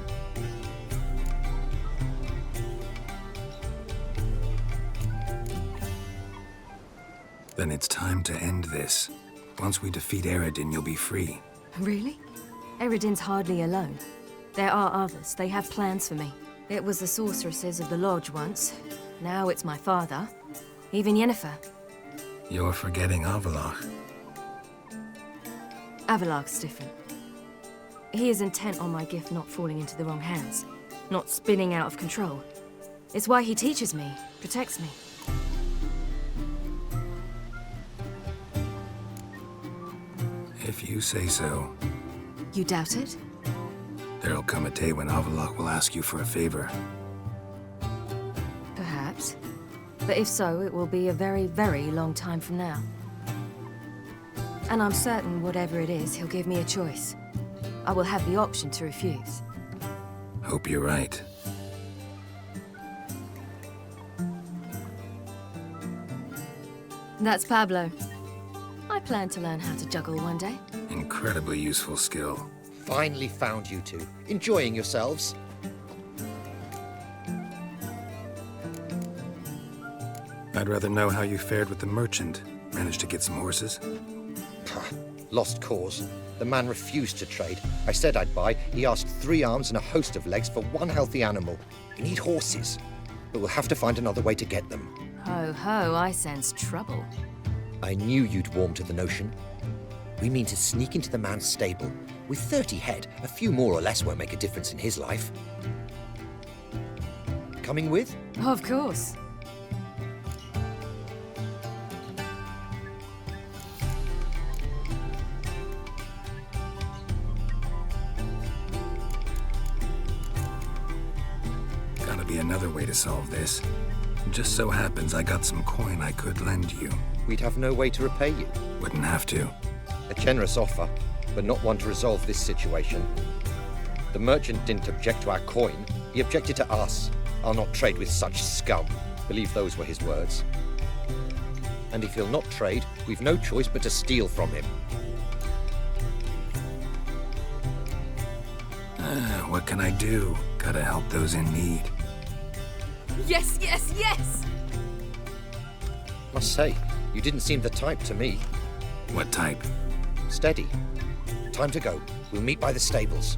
Then it's time to end this. Once we defeat Eredin, you'll be free. Really? Eredin's hardly alone. There are others. They have plans for me. It was the sorceresses of the lodge once. Now it's my father. Even Yennefer. You're forgetting Avallac'h. Avallac'h's different. He is intent on my gift not falling into the wrong hands. Not spinning out of control. It's why he teaches me, protects me. If you say so. You doubt it? There'll come a day when Avallac'h will ask you for a favor. Perhaps. But if so, it will be a very, very long time from now. And I'm certain whatever it is, he'll give me a choice. I will have the option to refuse. Hope you're right. That's Pablo. I plan to learn how to juggle one day. Incredibly useful skill. Finally found you two. Enjoying yourselves? I'd rather know how you fared with the merchant. Managed to get some horses? Lost cause. The man refused to trade. I said I'd buy. He asked 3 arms and a host of legs for 1 healthy animal. We need horses. But we'll have to find another way to get them. Ho ho, I sense trouble. I knew you'd warm to the notion. We mean to sneak into the man's stable. With 30 head, a few more or less won't make a difference in his life. Coming with? Of course. Gotta be another way to solve this. Just so happens I got some coin I could lend you. We'd have no way to repay you. Wouldn't have to. A generous offer, but not one to resolve this situation. The merchant didn't object to our coin. He objected to us. I'll not trade with such scum. Believe those were his words. And if he'll not trade, we've no choice but to steal from him. What can I do? Gotta help those in need. Yes, yes, yes! Must say, you didn't seem the type to me. What type? Steady. Time to go. We'll meet by the stables.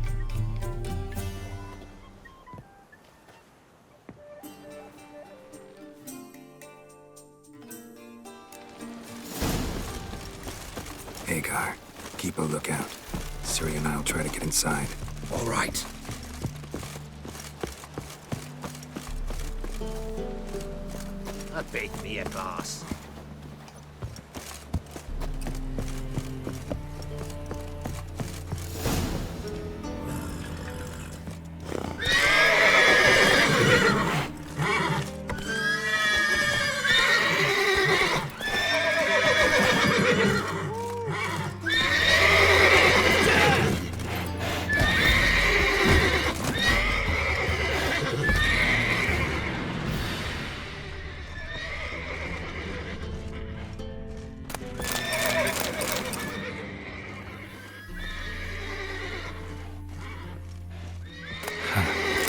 Hagar, keep a lookout. Ciri and I'll try to get inside. All right. Bake me a glass.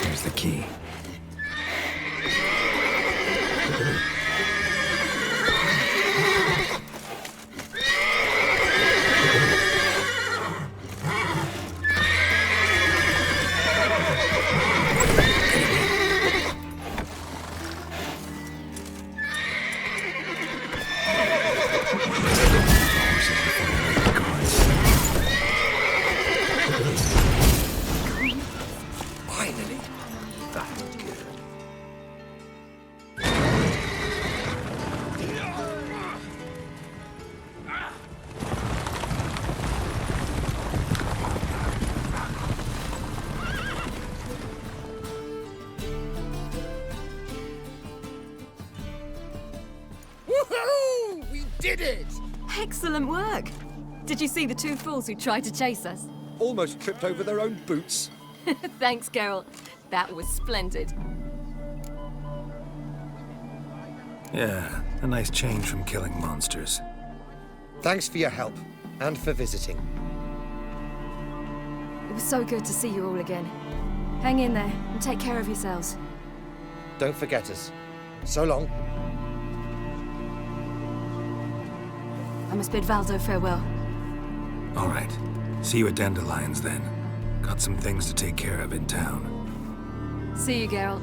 Here's the key. Did it! Excellent work. Did you see the 2 fools who tried to chase us? Almost tripped over their own boots. Thanks, Geralt. That was splendid. Yeah, a nice change from killing monsters. Thanks for your help, and for visiting. It was so good to see you all again. Hang in there, and take care of yourselves. Don't forget us. So long. I must bid Valdo farewell. All right. See you at Dandelions, then. Got some things to take care of in town. See you, Geralt.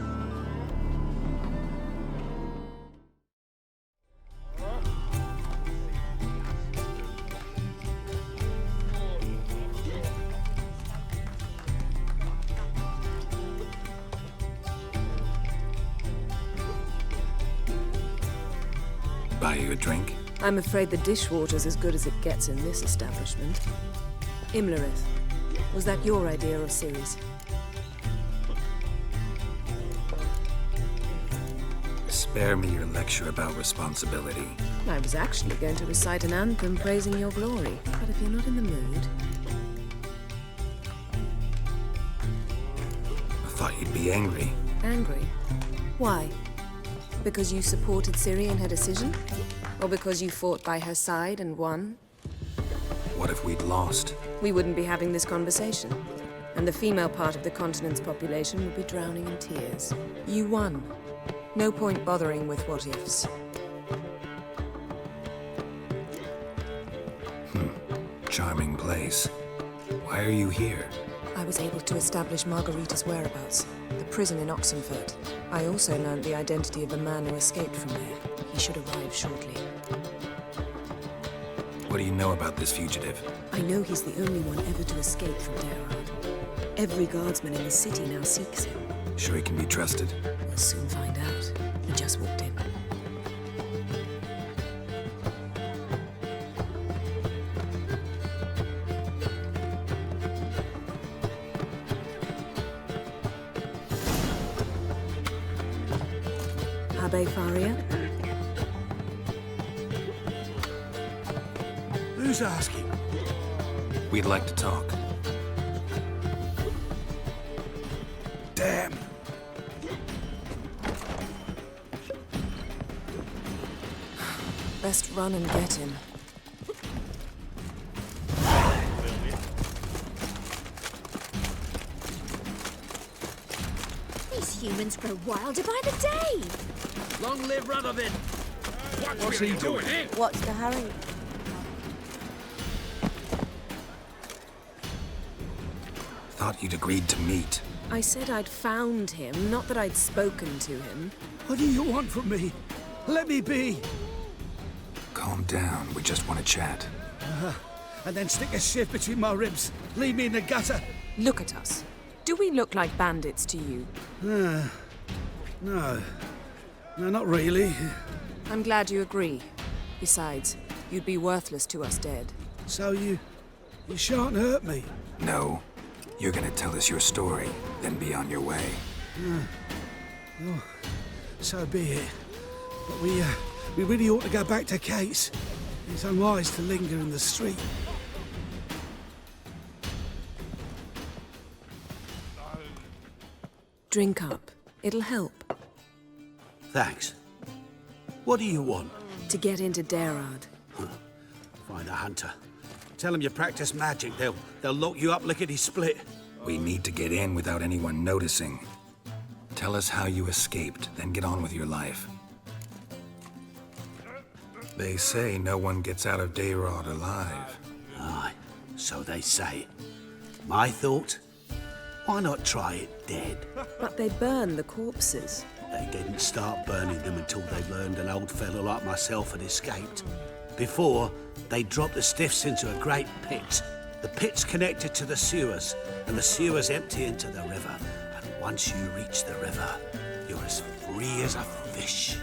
Buy you a drink? I'm afraid the dishwater's as good as it gets in this establishment. Imlerith, was that your idea of Ciri's? Spare me your lecture about responsibility. I was actually going to recite an anthem praising your glory, but if you're not in the mood... I thought you'd be angry. Angry? Why? Because you supported Ciri in her decision? Or because you fought by her side and won? What if we'd lost? We wouldn't be having this conversation. And the female part of the continent's population would be drowning in tears. You won. No point bothering with what-ifs. Charming place. Why are you here? I was able to establish Margarita's whereabouts, the prison in Oxenfurt. I also learned the identity of a man who escaped from there. He should arrive shortly. What do you know about this fugitive? I know he's the only one ever to escape from Derard. Every guardsman in the city now seeks him. Sure he can be trusted? We'll soon find out. He just walked in. Abbe Faria? Who's asking? We'd like to talk. Damn. Best run and get him. These humans grow wilder by the day. Long live Radovid! What's he doing? What's the hurry? Thought you'd agreed to meet. I said I'd found him, not that I'd spoken to him. What do you want from me? Let me be! Calm down, we just want to chat. And then stick a shiv between my ribs. Leave me in the gutter. Look at us. Do we look like bandits to you? No. No, not really. I'm glad you agree. Besides, you'd be worthless to us dead. So you shan't hurt me? No. You're gonna tell us your story, then be on your way. Oh, so be it. But we really ought to go back to Kate's. It's unwise to linger in the street. Drink up. It'll help. Thanks. What do you want? To get into Derard. Find a hunter. Tell them you practice magic. They'll lock you up lickety-split. We need to get in without anyone noticing. Tell us how you escaped, then get on with your life. They say no one gets out of Derard alive. Aye, so they say. My thought? Why not try it dead? But they burn the corpses. They didn't start burning them until they learned an old fellow like myself had escaped. Before, they dropped the stiffs into a great pit. The pit's connected to the sewers, and the sewers empty into the river. And once you reach the river, you're as free as a fish.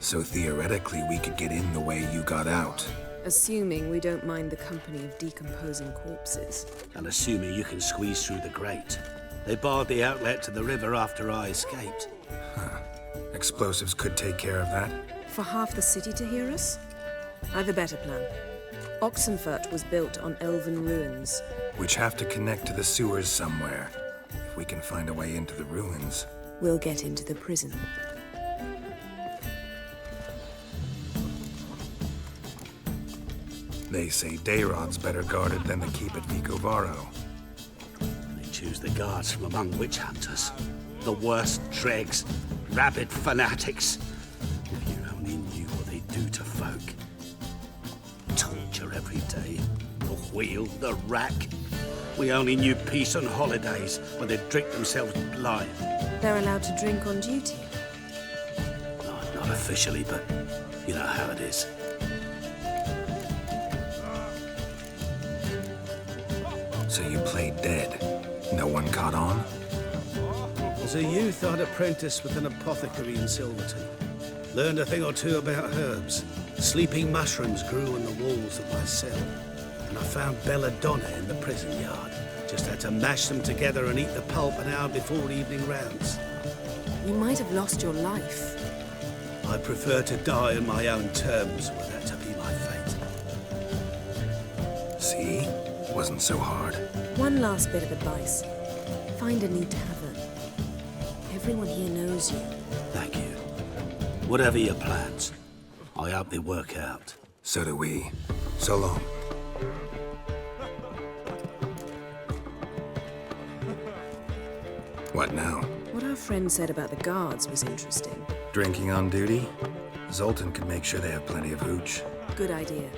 So theoretically, we could get in the way you got out. Assuming we don't mind the company of decomposing corpses. And assuming you can squeeze through the grate. They barred the outlet to the river after I escaped. Explosives could take care of that. For half the city to hear us? I've a better plan. Oxenfurt was built on elven ruins. Which have to connect to the sewers somewhere. If we can find a way into the ruins. We'll get into the prison. They say Dayrod's better guarded than the keep at Vicovaro. They choose the guards from among witch hunters. The worst dregs, rabid fanatics. If you only knew what they do to folk. Torture every day. The wheel, the rack. We only knew peace on holidays, when they'd drink themselves blind. They're allowed to drink on duty? Not officially, but you know how it is. So you played dead. No one caught on? As a youth, I'd apprenticed with an apothecary in Silverton. Learned a thing or two about herbs. Sleeping mushrooms grew on the walls of my cell. And I found belladonna in the prison yard. Just had to mash them together and eat the pulp an hour before evening rounds. You might have lost your life. I prefer to die on my own terms, were that to be my fate. See? Wasn't so hard. One last bit of advice. Find a new tavern. Everyone here knows you. Thank you. Whatever your plans, I hope they work out. So do we. So long. What now? What our friend said about the guards was interesting. Drinking on duty? Zoltan can make sure they have plenty of hooch. Good idea.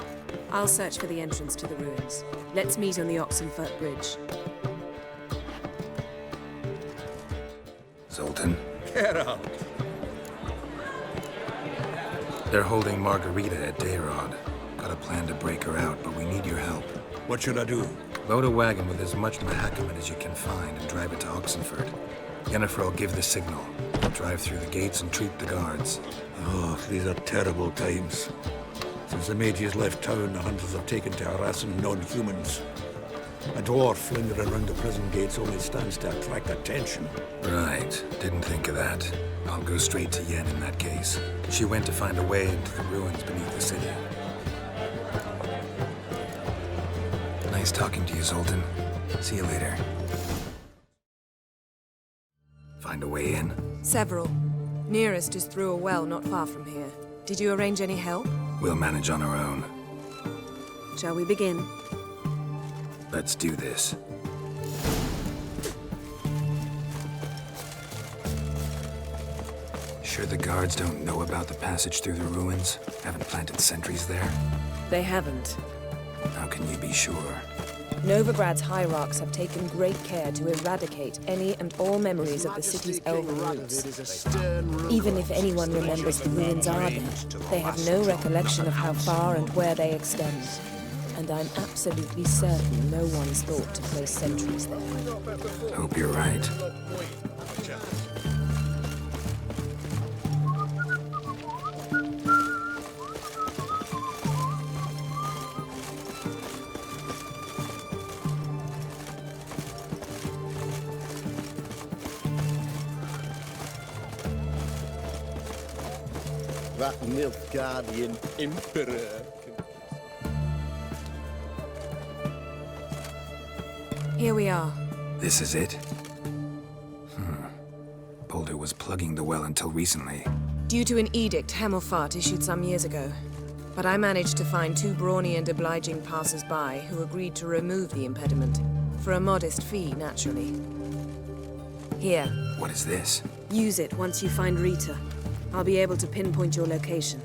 I'll search for the entrance to the ruins. Let's meet on the Oxenfurt Bridge. Zoltan? Get out. They're holding Margarita at Dayrod. Got a plan to break her out, but we need your help. What should I do? Load a wagon with as much mahakaman as you can find and drive it to Oxenfurt. Yennefer will give the signal. We'll drive through the gates and treat the guards. Oh, these are terrible times. Since the mages left town, the hunters have taken to harassing non-humans. A dwarf lingering around the prison gates only stands to attract attention. Right. Didn't think of that. I'll go straight to Yen in that case. She went to find a way into the ruins beneath the city. Nice talking to you, Zoltan. See you later. Find a way in? Several. Nearest is through a well not far from here. Did you arrange any help? We'll manage on our own. Shall we begin? Let's do this. Sure the guards don't know about the passage through the ruins? Haven't planted sentries there? They haven't. How can you be sure? Novigrad's hierarchs have taken great care to eradicate any and all memories of the city's elven roots. Even if anyone remembers the ruins are there, they have no recollection of how far and where they extend. And I'm absolutely certain no one's thought to place sentries there. Hope you're right. That Nilfgaardian emperor. Here we are. This is it? Boulder was plugging the well until recently. Due to an edict Hemmelfart issued some years ago. But I managed to find two brawny and obliging passers-by who agreed to remove the impediment. For a modest fee, naturally. Here. What is this? Use it once you find Rita. I'll be able to pinpoint your location.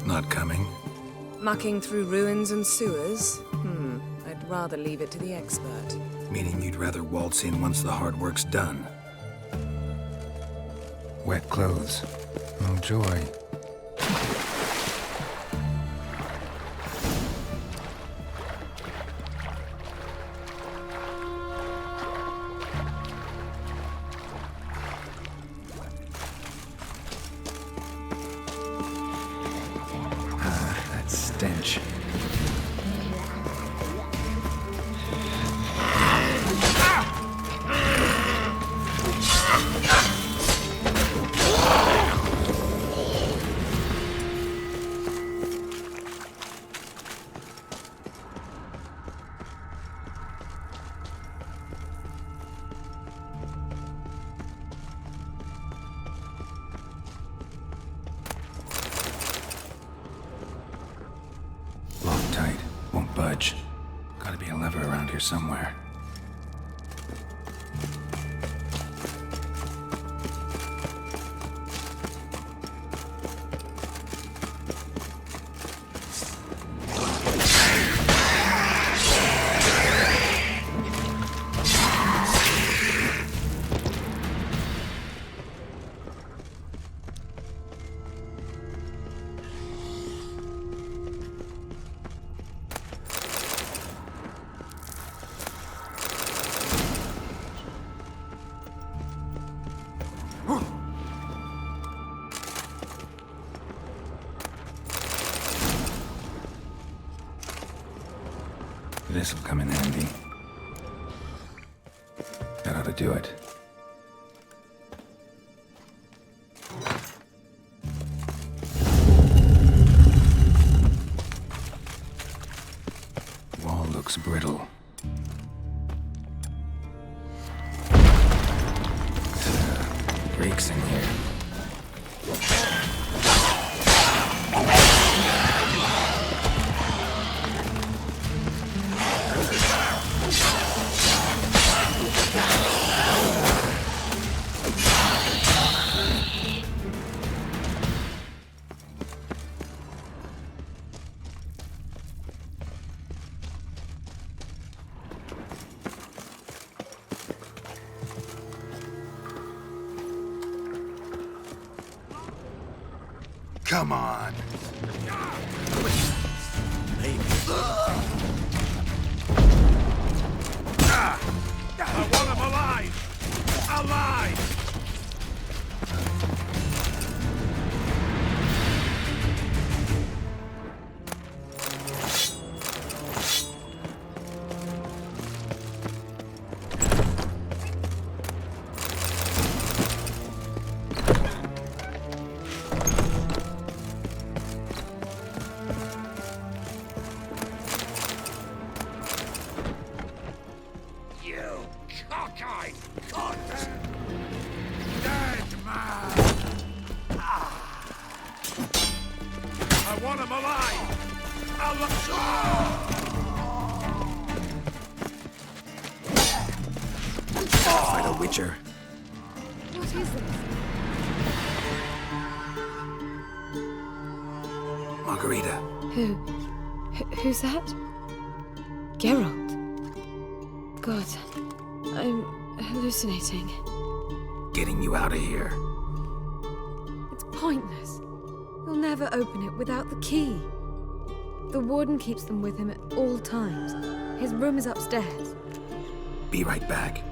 Not coming? Mucking through ruins and sewers? I'd rather leave it to the expert. Meaning you'd rather waltz in once the hard work's done. Wet clothes. Oh, joy. That stench. Locked tight. Won't budge. Gotta be a lever around here somewhere. This'll come in handy. That ought to do it. Wall looks brittle. Breaks in here. Come on. I want him alive! Alive! Fight a witcher. What is this? Margarita. Who's that? Geralt. God, I'm hallucinating. Getting you out of here. It's pointless. He'll never open it without the key. The warden keeps them with him at all times. His room is upstairs. Be right back.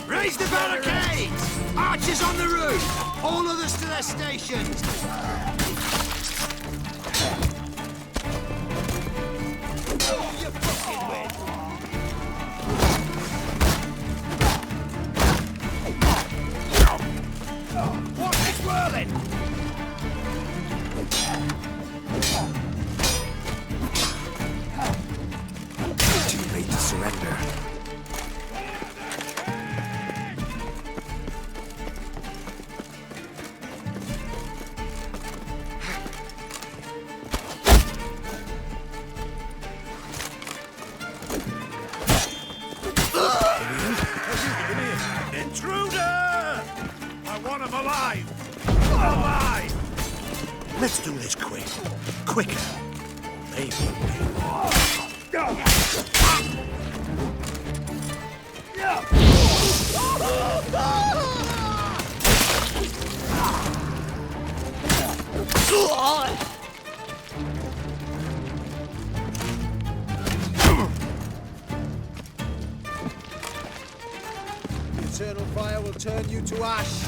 Raise the barricades! Archers on the roof! All others to their stations! What is whirling? Too late to surrender. Intruder! I want him alive! Alive! Let's do this quick. Quicker. Maybe. Eternal fire will turn you to ash.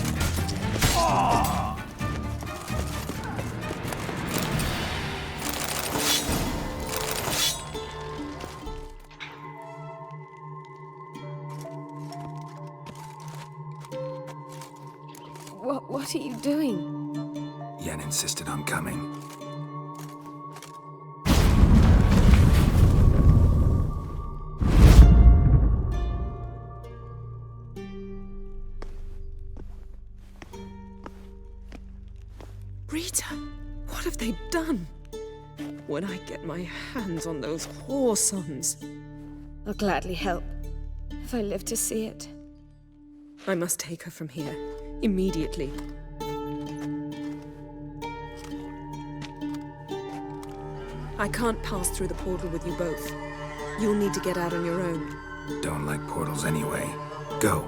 What are you doing? Yen insisted on coming. Rita, what have they done? When I get my hands on those whoresons. I'll gladly help, if I live to see it. I must take her from here, immediately. I can't pass through the portal with you both. You'll need to get out on your own. Don't like portals anyway. Go.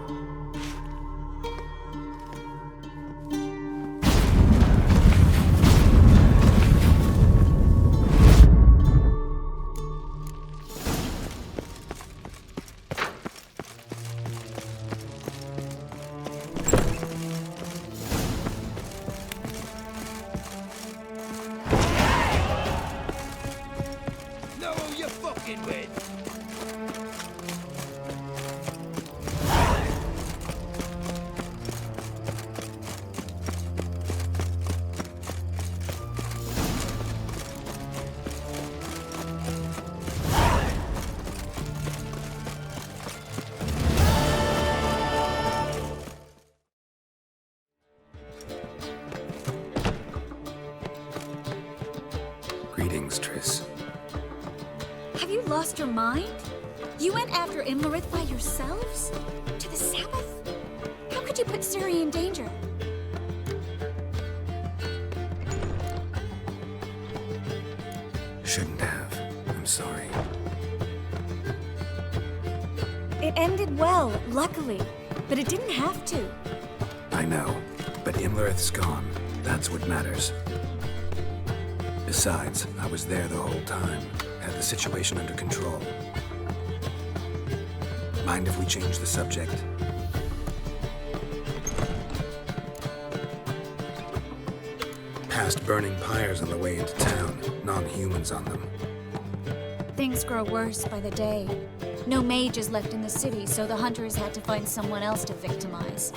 lost your mind? You went after Imlerith by yourselves? To the Sabbath? How could you put Ciri in danger? Shouldn't have. I'm sorry. It ended well, luckily. But it didn't have to. I know, but Imlerith's gone. That's what matters. Besides, I was there the whole time. Had the situation under control. Mind if we change the subject? Past burning pyres on the way into town. Non-humans on them. Things grow worse by the day. No mages left in the city, so the hunters had to find someone else to victimize.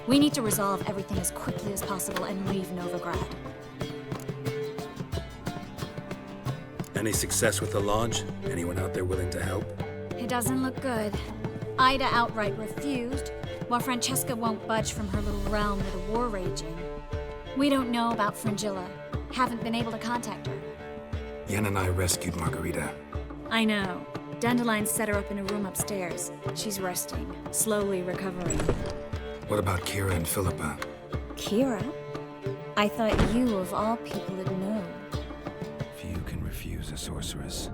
We need to resolve everything as quickly as possible and leave Novigrad. Any success with the Lodge? Anyone out there willing to help? It doesn't look good. Ida outright refused, while Francesca won't budge from her little realm with a war raging. We don't know about Fringilla. Haven't been able to contact her. Yen and I rescued Margarita. I know. Dandelion set her up in a room upstairs. She's resting, slowly recovering. What about Kira and Philippa? Kira? I thought you, of all people, would know. Few can refuse a sorceress.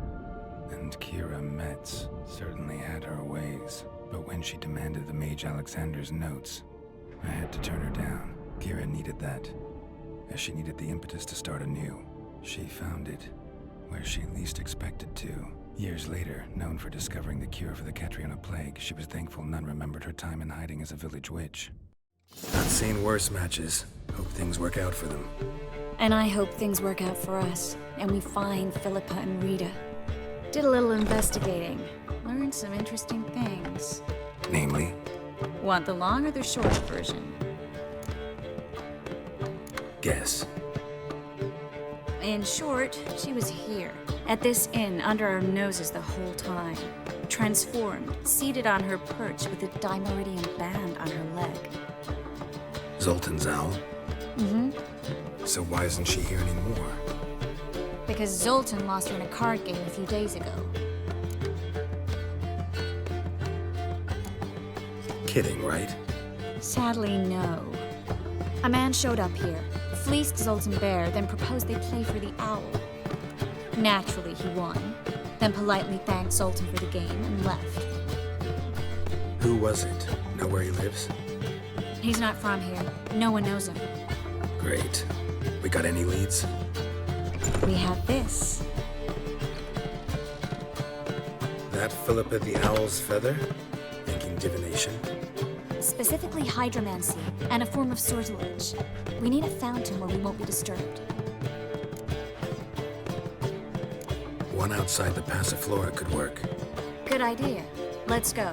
And Kira Metz certainly had her ways. But when she demanded the Mage Alexander's notes, I had to turn her down. Kira needed that, as she needed the impetus to start anew. She found it where she least expected to. Years later, known for discovering the cure for the Catriona plague, she was thankful none remembered her time in hiding as a village witch. Not seen worse matches. Hope things work out for them. And I hope things work out for us, and we find Philippa and Rita. Did a little investigating. Learned some interesting things. Namely? Want the long or the short version? Guess. In short, she was here, at this inn, under our noses the whole time. Transformed, seated on her perch with a dimeridian band on her leg. Zoltan's owl? Mm-hmm. So why isn't she here anymore? Because Zoltan lost her in a card game a few days ago. Kidding, right? Sadly, no. A man showed up here, fleeced Zoltan bare, then proposed they play for the owl. Naturally, he won, then politely thanked Zoltan for the game and left. Who was it? Know where he lives? He's not from here. No one knows him. Great. We got any leads? We have this. That Philippa the Owl's feather? Thinking divination? Specifically hydromancy, and a form of sortilege. We need a fountain where we won't be disturbed. One outside the Passiflora could work. Good idea. Let's go.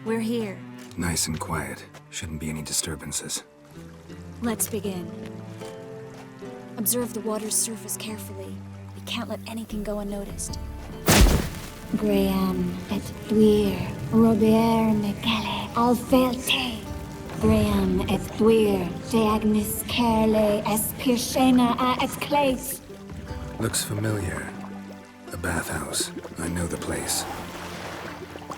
We're here. Nice and quiet. Shouldn't be any disturbances. Let's begin. Observe the water's surface carefully. We can't let anything go unnoticed. Graham et thuir, Robert Mecale, Alfelte. Graham et thuir, Deagnis Kerle, Espirshena a et Clace. Looks familiar. The bathhouse. I know the place.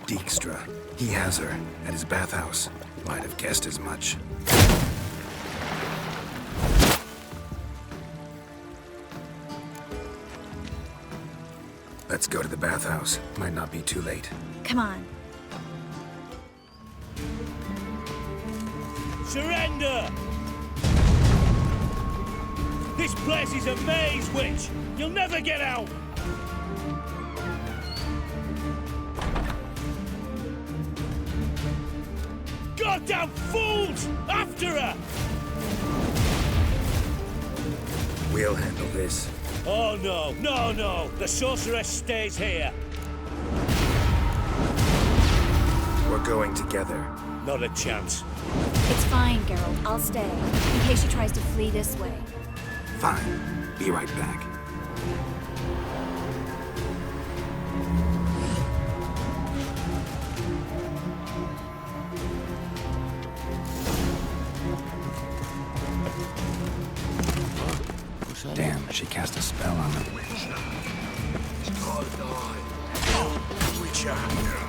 Dijkstra. He has her at his bathhouse. Might have guessed as much. Let's go to the bathhouse. Might not be too late. Come on. Surrender! This place is a maze, witch! You'll never get out! Goddamn fools! After her! We'll handle this. Oh no, no, no! The sorceress stays here. We're going together. Not a chance. It's fine, Geralt. I'll stay, in case she tries to flee this way. Fine. Be right back. Damn, she cast a spell on them. Witcher!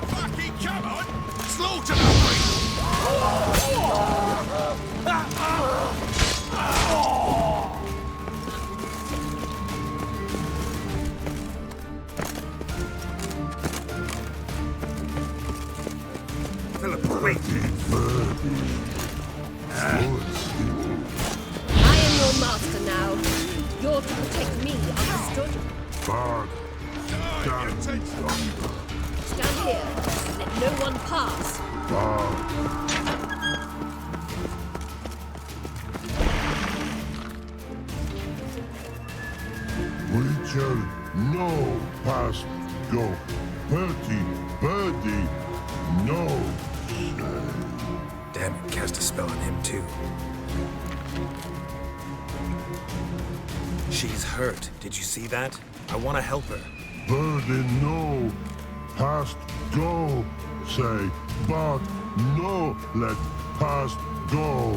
Fucking come on! Slaughter the Philip, wait! I am your master now. You're to protect me, understood? Bard, Stand here. Let no one pass. Witcher, no past go. Birdie, no. Damn it, cast a spell on him too. She's hurt. Did you see that? I want to help her. Birdie, no. Past go. Say, but no let past go.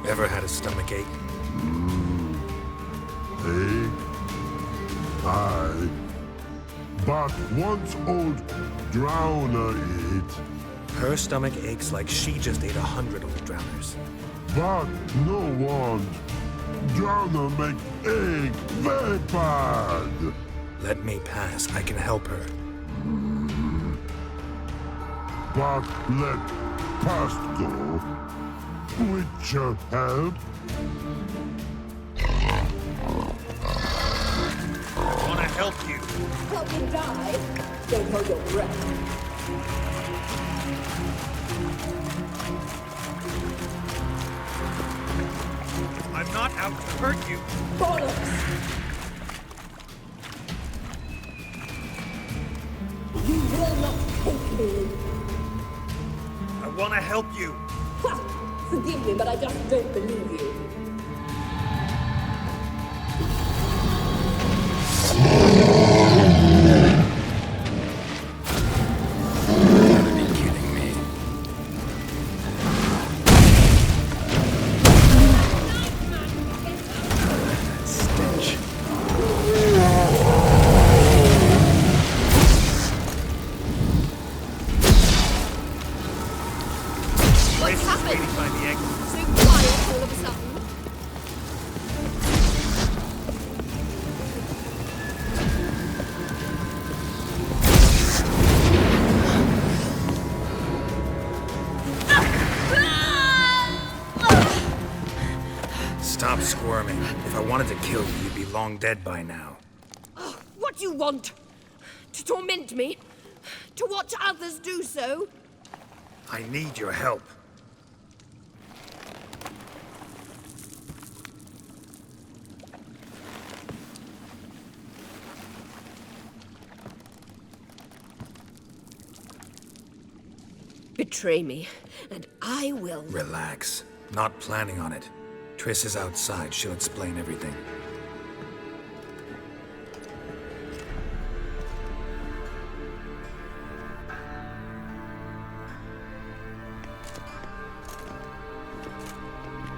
Ever had a stomach ache? Aye. But once old drowner eat. Her stomach aches like she just ate 100 old drowners. But no want. Drowner make egg very bad. Let me pass. I can help her. But let past go. Witcher help. I want to help you. Help you die? Don't hold your breath. I'm not out to hurt you. Bollocks! You will not take me. I want to help you. Ha! Forgive me, but I just don't believe you. Stop squirming. If I wanted to kill you, you'd be long dead by now. What do you want? To torment me? To watch others do so? I need your help. Betray me, and I will. Relax. Not planning on it. Triss is outside. She'll explain everything.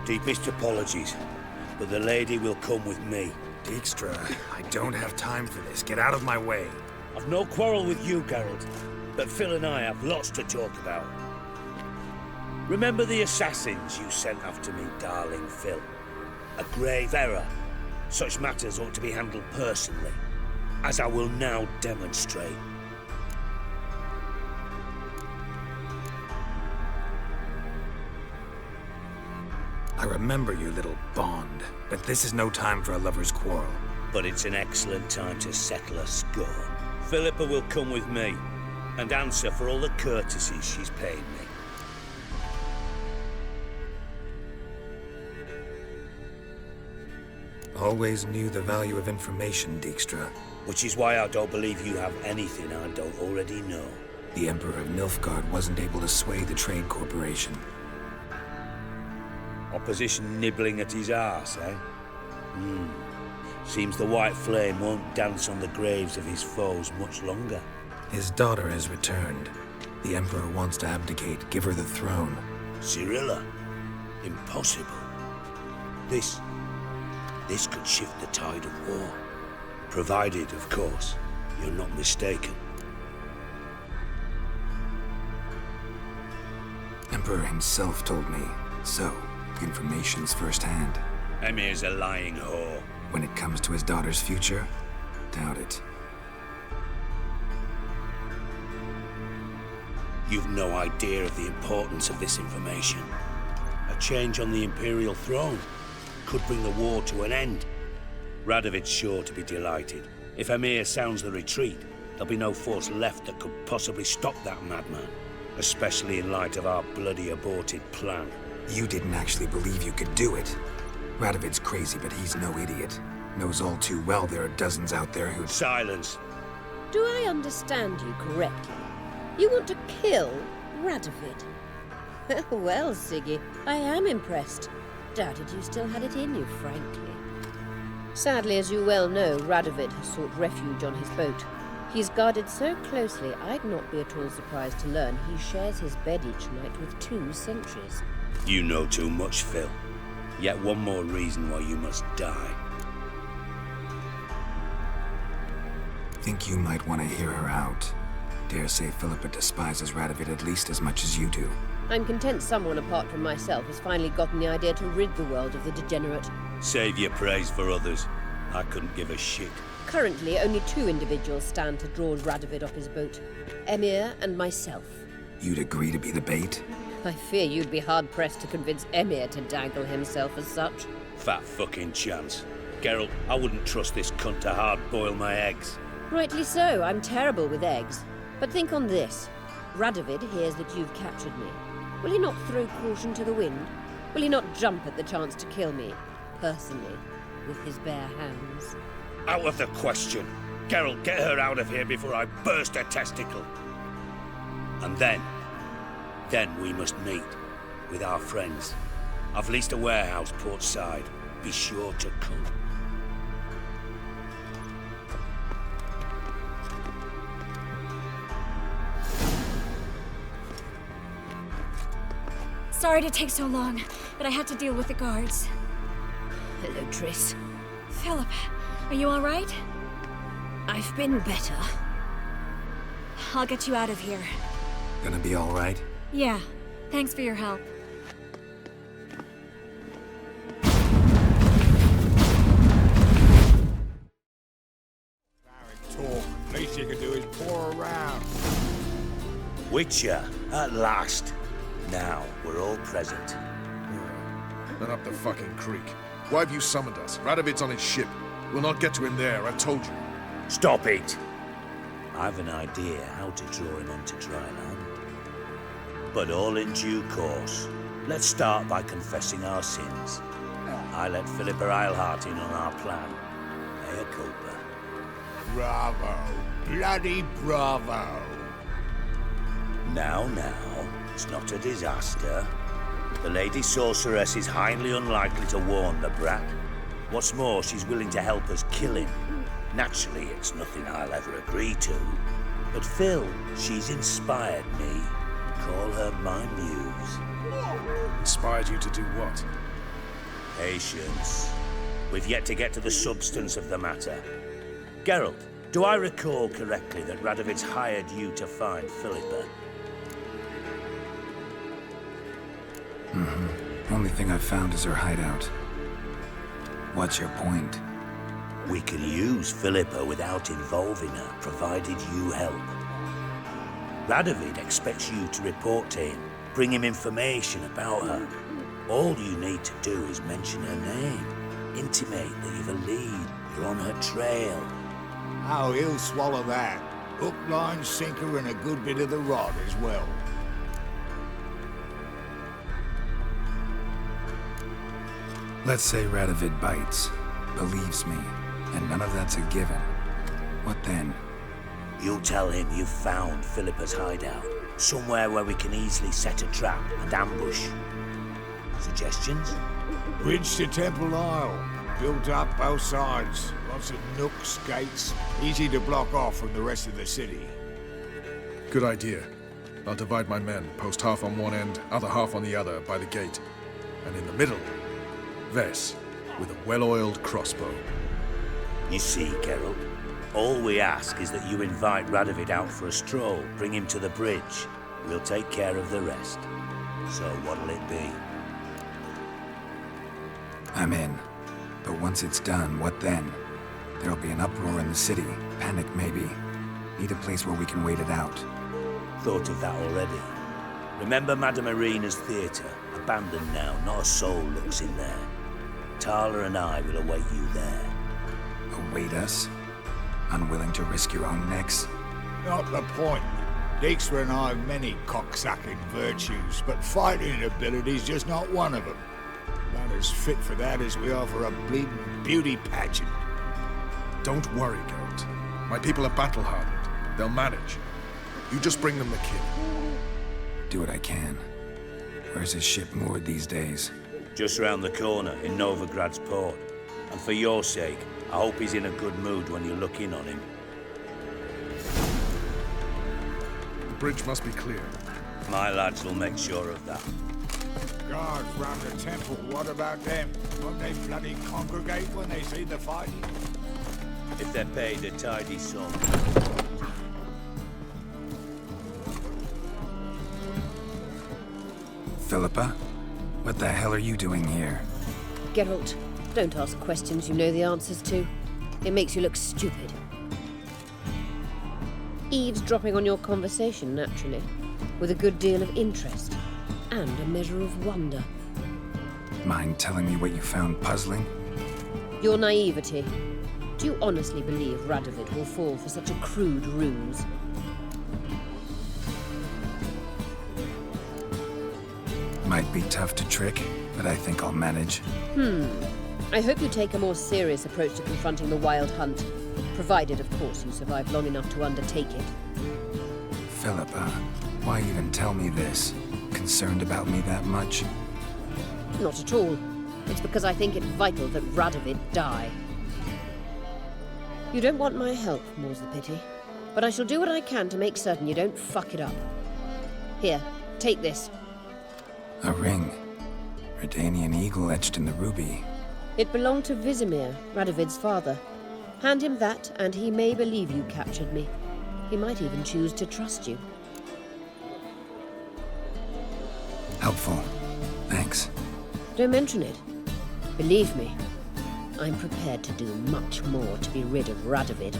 Deepest apologies, but the lady will come with me. Dijkstra, I don't have time for this. Get out of my way. I've no quarrel with you, Geralt, but Phil and I have lots to talk about. Remember the assassins you sent after me, darling Phil? A grave error. Such matters ought to be handled personally, as I will now demonstrate. I remember your little bond, but this is no time for a lover's quarrel. But it's an excellent time to settle a score. Philippa will come with me, and answer for all the courtesies she's paid me. Always knew the value of information, Dijkstra. Which is why I don't believe you have anything I don't already know. The Emperor of Nilfgaard wasn't able to sway the Trade Corporation. Opposition nibbling at his arse, eh? Seems the White Flame won't dance on the graves of his foes much longer. His daughter has returned. The Emperor wants to abdicate, give her the throne. Cirilla? Impossible. This This could shift the tide of war. Provided, of course, you're not mistaken. Emperor himself told me, so information's firsthand. Emir's a lying whore. When it comes to his daughter's future, doubt it. You've no idea of the importance of this information. A change on the Imperial throne could bring the war to an end. Radovid's sure to be delighted. If Emir sounds the retreat, there'll be no force left that could possibly stop that madman. Especially in light of our bloody aborted plan. You didn't actually believe you could do it. Radovid's crazy, but he's no idiot. Knows all too well there are dozens out there who— Silence! Do I understand you correctly? You want to kill Radovid? Well, Siggy, I am impressed. Doubted you still had it in you, frankly. Sadly, as you well know, Radovid has sought refuge on his boat. He's guarded so closely, I'd not be at all surprised to learn he shares his bed each night with 2 sentries. You know too much, Phil. Yet one more reason why you must die. Think you might want to hear her out. Dare say Philippa despises Radovid at least as much as you do. I'm content someone apart from myself has finally gotten the idea to rid the world of the degenerate. Save your praise for others. I couldn't give a shit. Currently, only 2 individuals stand to draw Radovid off his boat. Emir and myself. You'd agree to be the bait? I fear you'd be hard-pressed to convince Emir to dangle himself as such. Fat fucking chance. Geralt, I wouldn't trust this cunt to hard-boil my eggs. Rightly so. I'm terrible with eggs. But think on this. Radovid hears that you've captured me. Will he not throw caution to the wind? Will he not jump at the chance to kill me, personally, with his bare hands? Out of the question. Geralt, get her out of here before I burst her testicle. And then we must meet with our friends. I've leased a warehouse port side. Be sure to come. Sorry to take so long, but I had to deal with the guards. Hello, Triss. Philip, are you all right? I've been better. I'll get you out of here. Gonna be all right? Yeah. Thanks for your help. Talk. Least you can do is pour around. Witcher, at last. Now, we're all present. Then up the fucking creek. Why have you summoned us? Radovid's on his ship. We'll not get to him there, I've told you. Stop it! I've an idea how to draw him onto dry land. But all in due course. Let's start by confessing our sins. I let Philippa Eilhart in on our plan. Mea culpa. Bravo. Bloody bravo. Now, it's not a disaster. The Lady Sorceress is highly unlikely to warn the brat. What's more, she's willing to help us kill him. Naturally, it's nothing I'll ever agree to. But Phil, she's inspired me. Call her my muse. Inspired you to do what? Patience. We've yet to get to the substance of the matter. Geralt, do I recall correctly that Radovid's hired you to find Philippa? Only thing I've found is her hideout. What's your point? We can use Philippa without involving her, provided you help. Radovid expects you to report to him, bring him information about her. All you need to do is mention her name, intimate that you've a lead, you're on her trail. Oh, he'll swallow that. Hook, line, sinker, and a good bit of the rod as well. Let's say Radovid bites, believes me, and none of that's a given. What then? You'll tell him you've found Philippa's hideout, somewhere where we can easily set a trap and ambush. Suggestions? Bridge to Temple Isle. Built up both sides. Lots of nooks, gates. Easy to block off from the rest of the city. Good idea. I'll divide my men, post half on one end, other half on the other, by the gate. And in the middle, Ves. with a well-oiled crossbow. You see, Geralt, all we ask is that you invite Radovid out for a stroll, bring him to the bridge. We'll take care of the rest. So what'll it be? I'm in. But once it's done, what then? There'll be an uproar in the city. Panic, maybe. Need a place where we can wait it out. Thought of that already. Remember Madame Irina's theatre? Abandoned now, not a soul looks in there. Tala and I will await you there. Await us? Unwilling to risk your own necks? Not the point. Dijkstra and I have many cocksucking virtues, but fighting ability's just not one of them. Not as fit for that as we are for a bleeding beauty pageant. Don't worry, Geralt. My people are battle-hardened. They'll manage. You just bring them the kid. Do what I can. Where's his ship moored these days? Just round the corner, in Novigrad's port. And for your sake, I hope he's in a good mood when you look in on him. The bridge must be clear. My lads will make sure of that. Guards round the temple, what about them? Won't they bloody congregate when they see the fighting? If they're paid a tidy sum. Philippa? What the hell are you doing here? Geralt, don't ask questions you know the answers to. It makes you look stupid. Eavesdropping on your conversation, naturally, with a good deal of interest and a measure of wonder. Mind telling me what you found puzzling? Your naivety. Do you honestly believe Radovid will fall for such a crude ruse? Might be tough to trick, but I think I'll manage. I hope you take a more serious approach to confronting the Wild Hunt, provided, of course, you survive long enough to undertake it. Philippa, why even tell me this? Concerned about me that much? Not at all. It's because I think it vital that Radovid die. You don't want my help, more's the pity. But I shall do what I can to make certain you don't fuck it up. Here, take this. A ring. Redanian eagle etched in the ruby. It belonged to Vizimir, Radovid's father. Hand him that, and he may believe you captured me. He might even choose to trust you. Helpful. Thanks. Don't mention it. Believe me, I'm prepared to do much more to be rid of Radovid.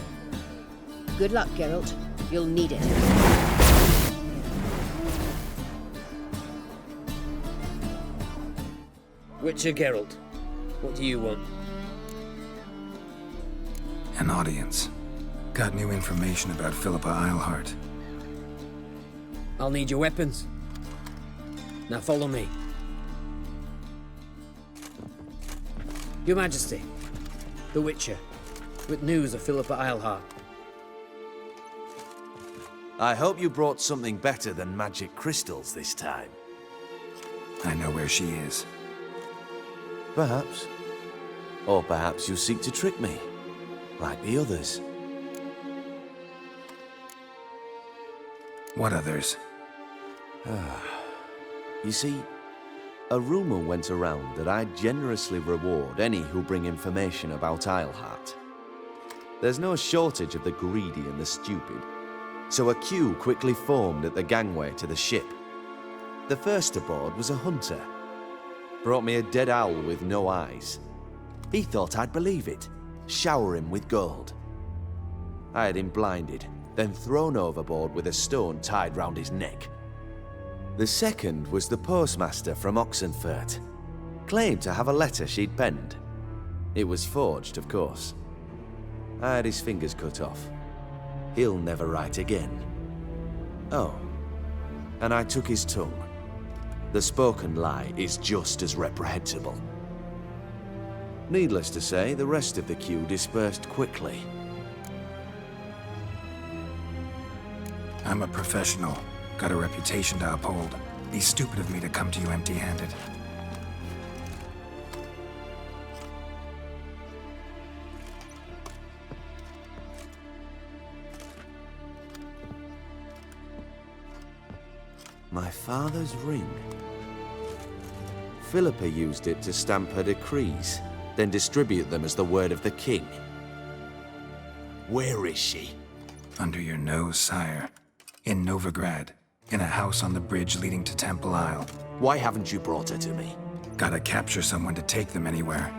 Good luck, Geralt. You'll need it. Witcher Geralt, what do you want? An audience. Got new information about Philippa Eilhart. I'll need your weapons. Now follow me. Your Majesty, the Witcher, with news of Philippa Eilhart. I hope you brought something better than magic crystals this time. I know where she is. Perhaps. Or perhaps you seek to trick me, like the others. What others? You see, a rumor went around that I generously reward any who bring information about Eilhart. There's no shortage of the greedy and the stupid, so a queue quickly formed at the gangway to the ship. The first aboard was a hunter. Brought me a dead owl with no eyes. He thought I'd believe it, shower him with gold. I had him blinded, then thrown overboard with a stone tied round his neck. The second was the postmaster from Oxenfurt. Claimed to have a letter she'd penned. It was forged, of course. I had his fingers cut off. He'll never write again. Oh, and I took his tongue. The spoken lie is just as reprehensible. Needless to say, the rest of the queue dispersed quickly. I'm a professional. Got a reputation to uphold. Be stupid of me to come to you empty-handed. My father's ring. Philippa used it to stamp her decrees. then distribute them as the word of the king. Where is she? Under your nose, sire. In Novigrad, in a house on the bridge leading to Temple Isle. Why haven't you brought her to me? Gotta capture someone to take them anywhere.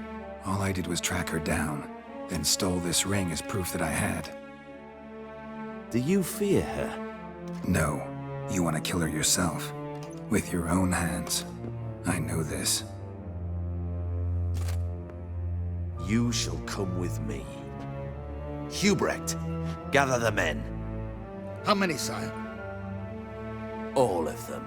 All I did was track her down, then stole this ring as proof that I had. Do you fear her? No. You want to kill her yourself. With your own hands. I know this. You shall come with me. Hubrecht, gather the men. How many, sire? All of them.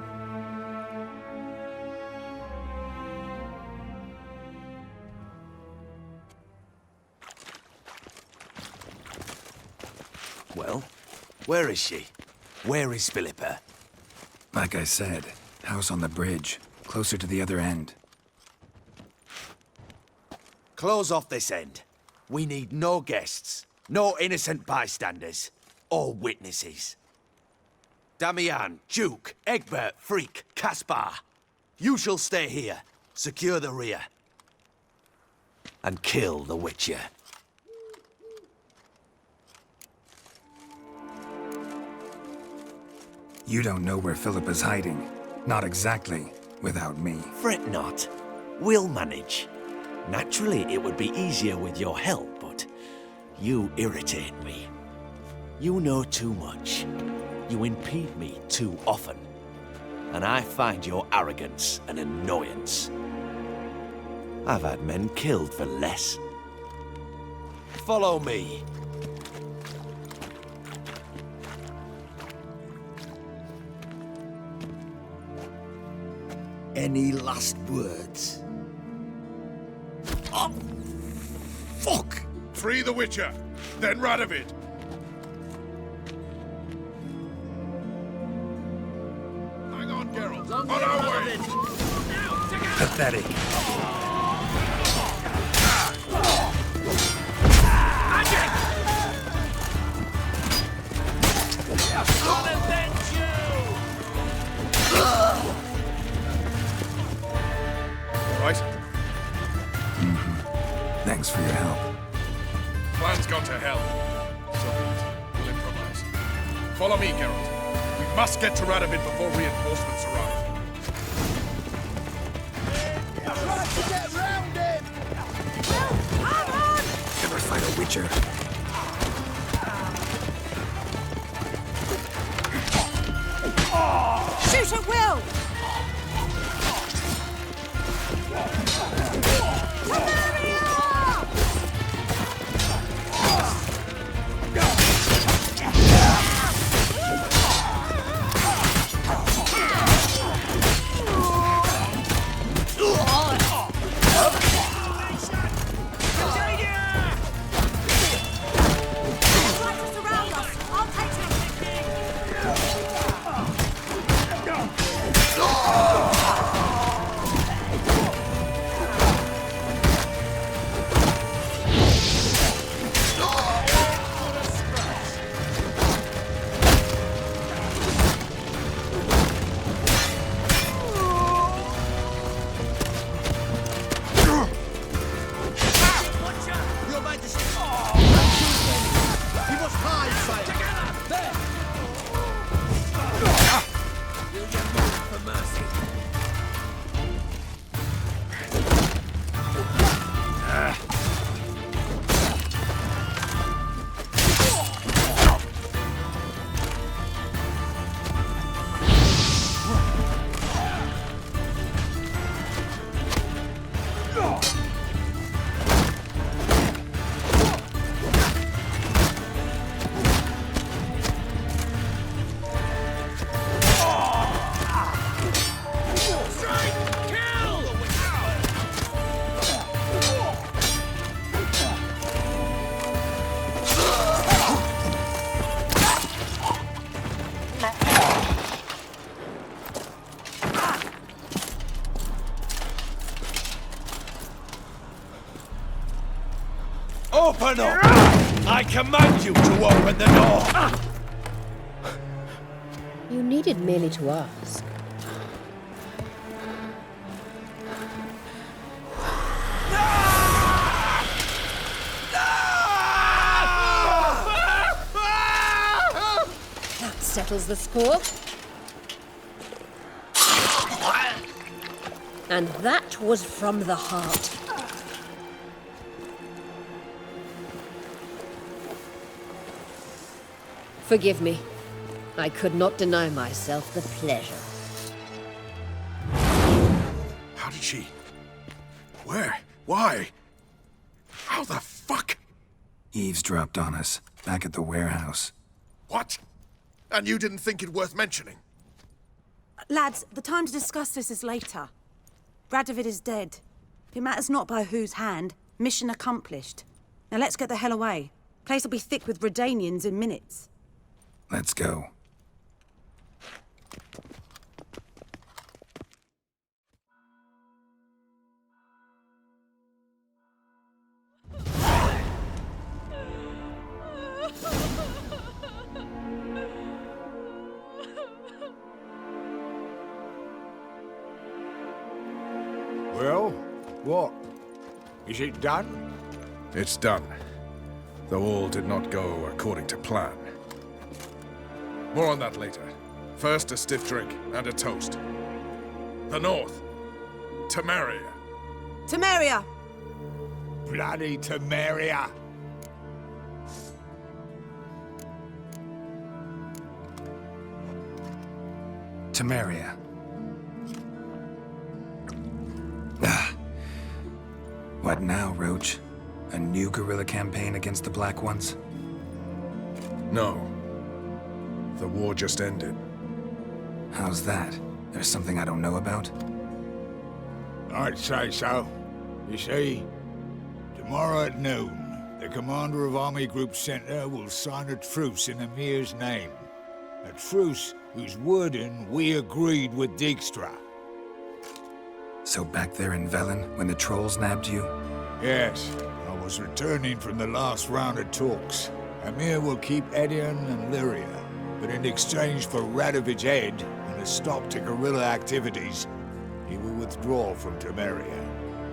Well, where is she? Where is Philippa? Like I said, house on the bridge, closer to the other end. Close off this end. We need no guests, no innocent bystanders, or witnesses. Damian, Duke, Egbert, Freak, Caspar. You shall stay here, secure the rear, and kill the Witcher. You don't know where Philippa's hiding. Not exactly, without me. Fret not. We'll manage. Naturally, it would be easier with your help, but you irritate me. You know too much. You impede me too often. And I find your arrogance an annoyance. I've had men killed for less. Follow me. Any last words? Oh, fuck! Free the Witcher, then Radovid. Hang on, Geralt. On our way! Pathetic. Right? Thanks for your help. Plan's gone to hell. So be it. We'll improvise. Follow me, Geralt. We must get to Radovid before reinforcements arrive. Try to get round him! Never fight a Witcher. Shoot at will! Open up! I command you to open the door! You needed merely to ask. settles the score. And that was from the heart. Forgive me. I could not deny myself the pleasure. How did she... Where? Why? How the fuck? Eavesdropped on us, back at the warehouse. What? And you didn't think it worth mentioning? Lads, the time to discuss this is later. Radovid is dead. It matters not by whose hand. Mission accomplished. Now let's get the hell away. Place will be thick with Redanians in minutes. Let's go. Well, what? Is it done? It's done. Though all did not go according to plan. More on that later. First, a stiff drink and a toast. The North. Temeria. Temeria! Bloody Temeria! Temeria. What now, Roach? A new guerrilla campaign against the Black Ones? No. The war just ended. How's that? There's something I don't know about? I'd say so. You see, tomorrow at noon, the commander of Army Group Center will sign a truce in Emir's name. A truce whose wording we agreed with Dijkstra. So back there in Velen, when the trolls nabbed you? Yes, I was returning from the last round of talks. Emir will keep Edion and Lyria, but in exchange for Radovid's head and a stop to guerrilla activities, he will withdraw from Temeria.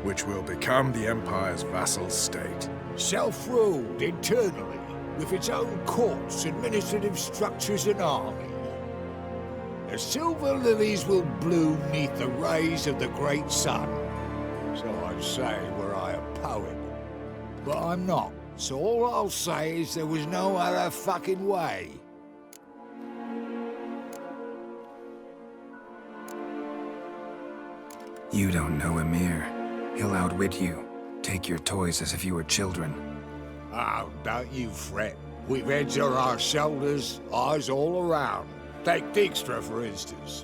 Which will become the Empire's vassal state. Self-ruled internally, with its own courts, administrative structures and army. The silver lilies will bloom neath the rays of the great sun. So I'd say were I a poet. But I'm not. So all I'll say is there was no other fucking way. You don't know Emir. He'll outwit you. Take your toys as if you were children. Oh, don't you fret. We've heads on our shoulders, eyes all around. Take Dijkstra, for instance.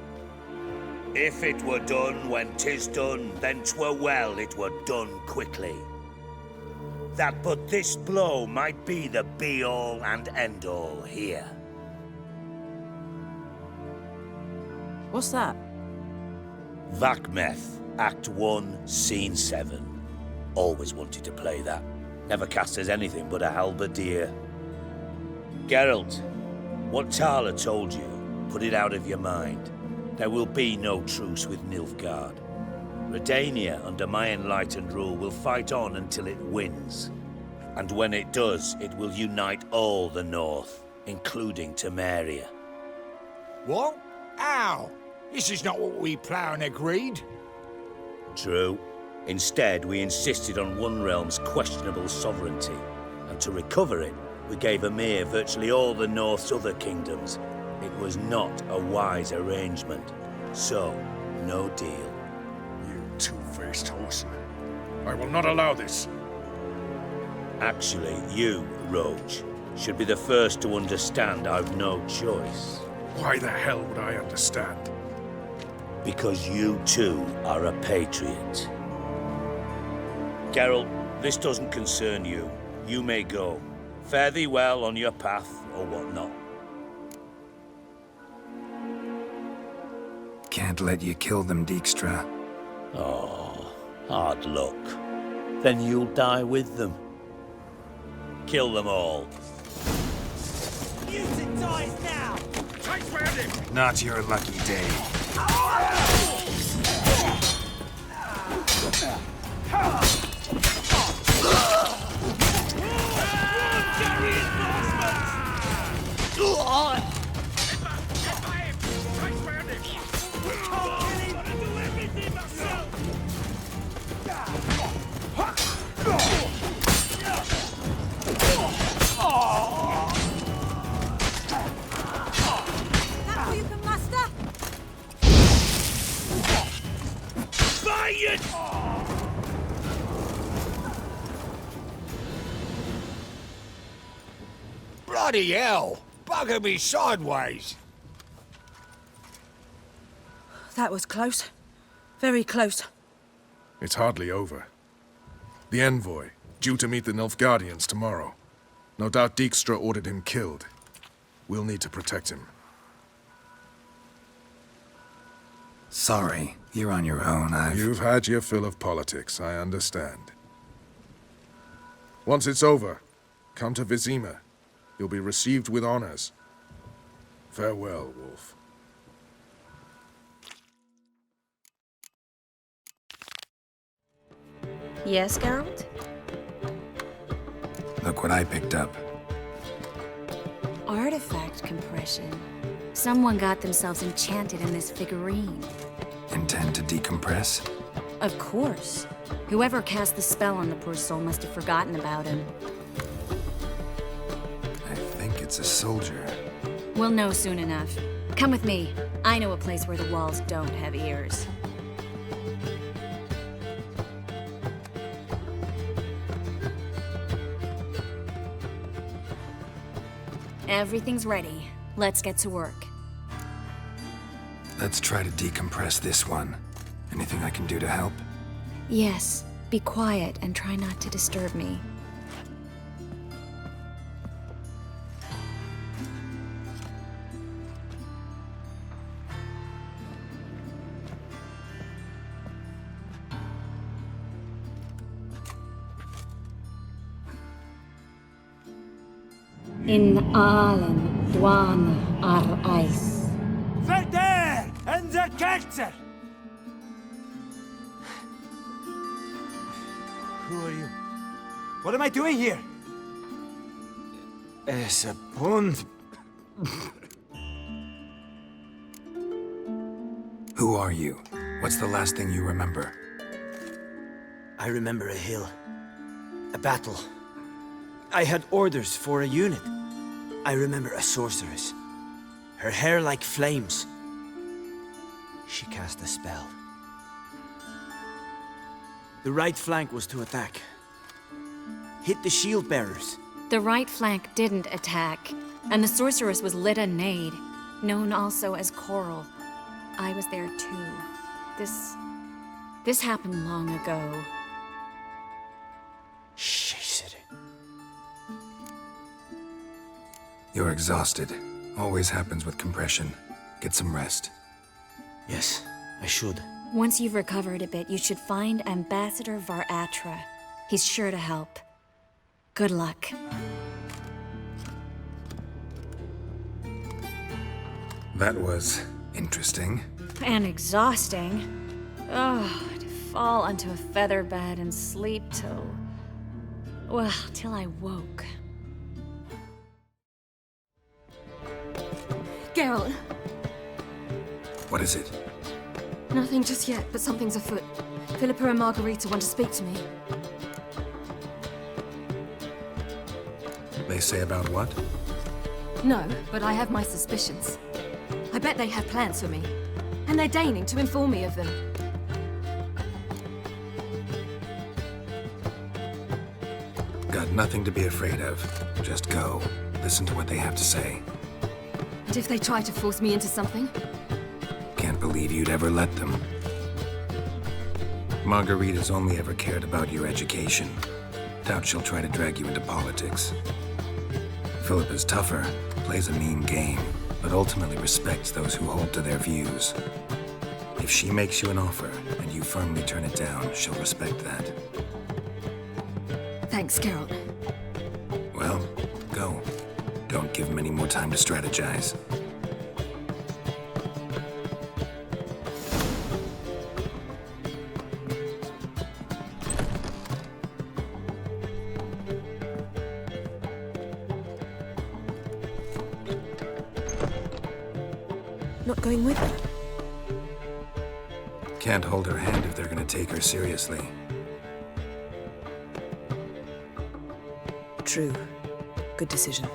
If it were done when 'tis done, then 'twere well it were done quickly. That but this blow might be the be-all and end-all here. What's that? Vakmeth, Act 1, Scene 7. Always wanted to play that. Never cast as anything but a halberdier. Geralt, what Tala told you, put it out of your mind. There will be no truce with Nilfgaard. Redania, under my enlightened rule, will fight on until it wins. And when it does, it will unite all the North, including Temeria. What? How? This is not what we planned and agreed. True. Instead, we insisted on one realm's questionable sovereignty. And to recover it, we gave Emir virtually all the North's other kingdoms. It was not a wise arrangement. So, no deal. You two-faced horseman. I will not allow this. Actually, you, Roach, should be the first to understand I've no choice. Why the hell would I understand? Because you too are a patriot. Geralt, this doesn't concern you. You may go. Fare thee well on your path or whatnot. Can't let you kill them, Dijkstra. Oh, hard luck. Then you'll die with them. Kill them all. Mutant dies now! Take landing! Not your lucky day. Bloody hell! Bugger me sideways! That was close. Very close. It's hardly over. The envoy, due to meet the Nilfgaardians tomorrow. No doubt Dijkstra ordered him killed. We'll need to protect him. Sorry, you're on your own. You've had your fill of politics, I understand. Once it's over, come to Vizima. You'll be received with honors. Farewell, Wolf. Yes, Geralt? Look what I picked up. Artifact compression. Someone got themselves enchanted in this figurine. Intend to decompress? Of course. Whoever cast the spell on the poor soul must have forgotten about him. I think it's a soldier. We'll know soon enough. Come with me. I know a place where the walls don't have ears. Everything's ready. Let's get to work. Let's try to decompress this one. Anything I can do to help? Yes, be quiet and try not to disturb me. In allen dwane eis. Verder and the Kelter! Who are you? What am I doing here? Es a pond. Who are you? What's the last thing you remember? I remember a hill. A battle. I had orders for a unit. I remember a sorceress. Her hair like flames. She cast a spell. The right flank was to attack. Hit the shield bearers. The right flank didn't attack, and the sorceress was Lita Nade, known also as Coral. I was there too. This happened long ago. You're exhausted. Always happens with compression. Get some rest. Yes, I should. Once you've recovered a bit, you should find Ambassador Varatra. He's sure to help. Good luck. That was interesting. And exhausting. Oh, to fall onto a feather bed and sleep till... well, till I woke. Geralt. What is it? Nothing just yet, but something's afoot. Philippa and Margarita want to speak to me. They say about what? No, but I have my suspicions. I bet they have plans for me. And they're deigning to inform me of them. Got nothing to be afraid of. Just go. Listen to what they have to say. And if they try to force me into something? Can't believe you'd ever let them. Margarita's only ever cared about your education. Doubt she'll try to drag you into politics. Philippa's tougher, plays a mean game, but ultimately respects those who hold to their views. If she makes you an offer, and you firmly turn it down, she'll respect that. Thanks, Geralt. Well, go. Don't give him any more time to strategize. Not going with her? Can't hold her hand if they're gonna take her seriously. True. Good decision.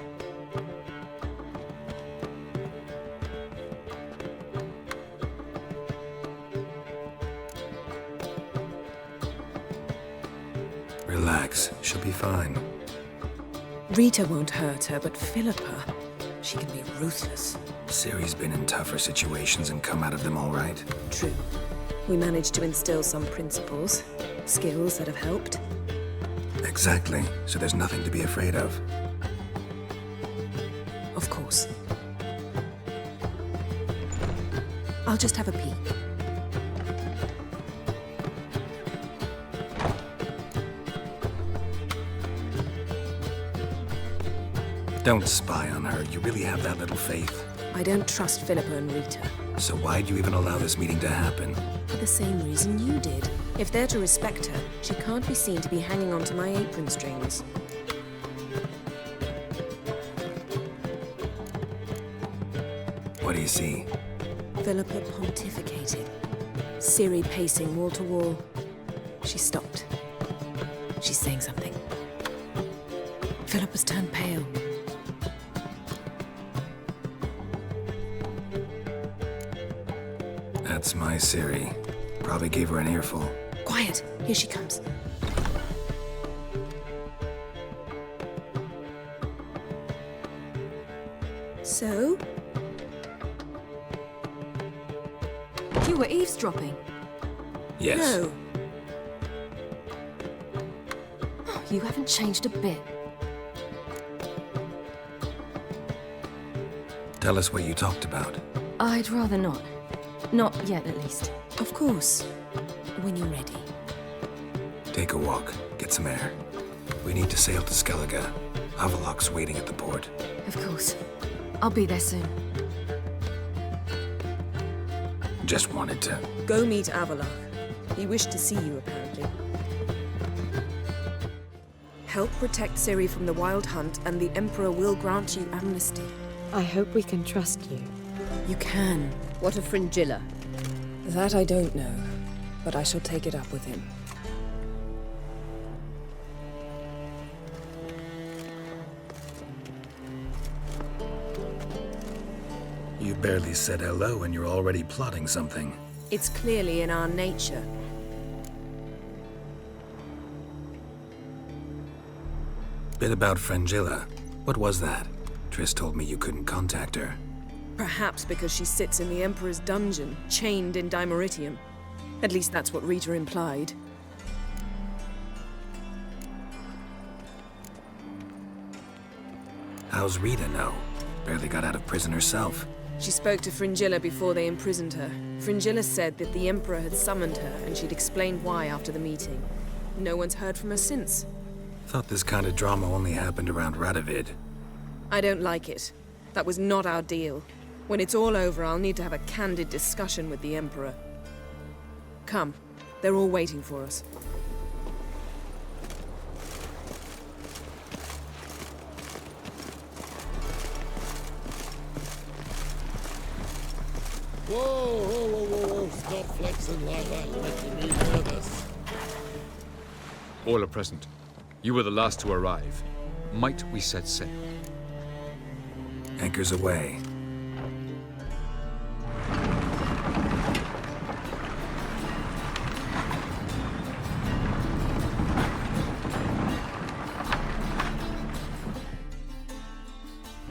Relax. She'll be fine. Rita won't hurt her, but Philippa, she can be ruthless. Ciri's been in tougher situations and come out of them all right. True. We managed to instill some principles, skills that have helped. Exactly, so there's nothing to be afraid of. Of course. I'll just have a peek. Don't spy on her. You really have that little faith? I don't trust Philippa and Rita. So why'd you even allow this meeting to happen? For the same reason you did. If they're to respect her, she can't be seen to be hanging onto my apron strings. What do you see? Philippa pontificating. Ciri pacing wall to wall. She stopped. She's saying something. Philippa's turned pale. That's my Ciri. Probably gave her an earful. Quiet! Here she comes. So? You were eavesdropping? Yes. No. You haven't changed a bit. Tell us what you talked about. I'd rather not. Not yet, at least. Of course. When you're ready. Take a walk. Get some air. We need to sail to Skellige. Havelok's waiting at the port. Of course. I'll be there soon. Just wanted to... Go meet Avalok. He wished to see you, apparently. Help protect Ciri from the Wild Hunt, and the Emperor will grant you amnesty. I hope we can trust you. You can. What of Fringilla? That I don't know, but I shall take it up with him. You barely said hello and you're already plotting something. It's clearly in our nature. Bit about Fringilla. What was that? Triss told me you couldn't contact her. Perhaps because she sits in the Emperor's dungeon, chained in Dimeritium. At least that's what Rita implied. How's Rita know? Barely got out of prison herself. She spoke to Fringilla before they imprisoned her. Fringilla said that the Emperor had summoned her, and she'd explained why after the meeting. No one's heard from her since. Thought this kind of drama only happened around Radovid. I don't like it. That was not our deal. When it's all over, I'll need to have a candid discussion with the Emperor. Come. They're all waiting for us. Whoa, whoa, whoa, whoa, whoa. Stop flexing like that. You're making me nervous. All are present. You were the last to arrive. Might we set sail? Anchors away.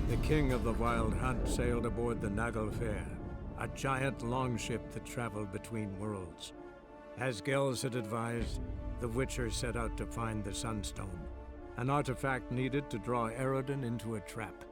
The king of the Wild Hunt sailed aboard the Naglfare, a giant longship that traveled between worlds. As Gels had advised, the Witcher set out to find the Sunstone, an artifact needed to draw Eredin into a trap.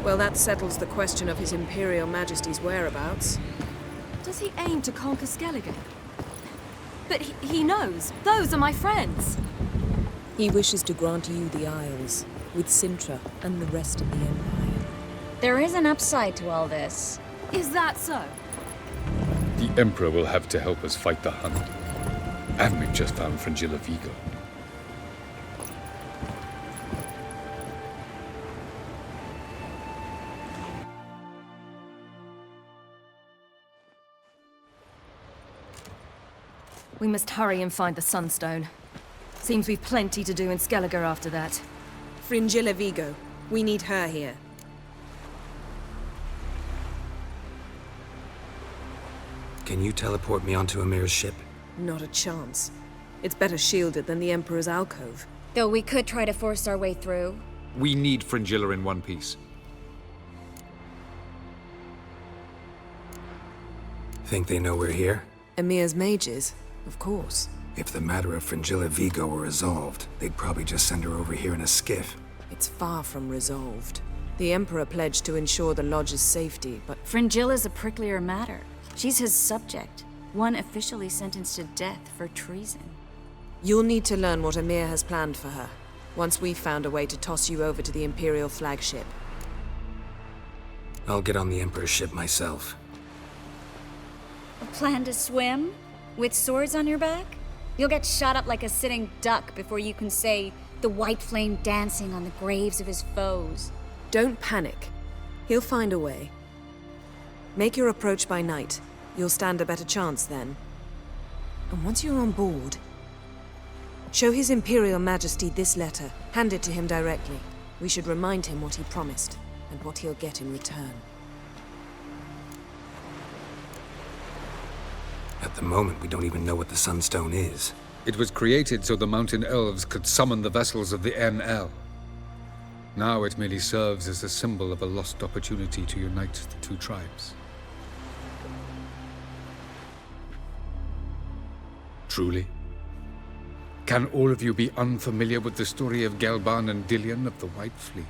Well, that settles the question of His Imperial Majesty's whereabouts. Does he aim to conquer Skellige? But he knows. Those are my friends. He wishes to grant you the Isles, with Sintra and the rest of the Empire. There is an upside to all this. Is that so? The Emperor will have to help us fight the Hunt. And we've just found Fringilla Vigo. We must hurry and find the Sunstone. Seems we've plenty to do in Skellige after that. Fringilla Vigo. We need her here. Can you teleport me onto Amir's ship? Not a chance. It's better shielded than the Emperor's alcove. Though we could try to force our way through. We need Fringilla in one piece. Think they know we're here? Amir's mages, of course. If the matter of Fringilla Vigo were resolved, they'd probably just send her over here in a skiff. It's far from resolved. The Emperor pledged to ensure the Lodge's safety, but... Fringilla's a pricklier matter. She's his subject, one officially sentenced to death for treason. You'll need to learn what Amir has planned for her, once we've found a way to toss you over to the Imperial flagship. I'll get on the Emperor's ship myself. A plan to swim? With swords on your back? You'll get shot up like a sitting duck before you can say the white flame dancing on the graves of his foes. Don't panic. He'll find a way. Make your approach by night. You'll stand a better chance then. And once you're on board, show His Imperial Majesty this letter. Hand it to him directly. We should remind him what he promised, and what he'll get in return. At the moment, we don't even know what the Sunstone is. It was created so the Mountain Elves could summon the vessels of the NL. Now it merely serves as a symbol of a lost opportunity to unite the two tribes. Truly? Can all of you be unfamiliar with the story of Gelban and Dillion of the White Fleet?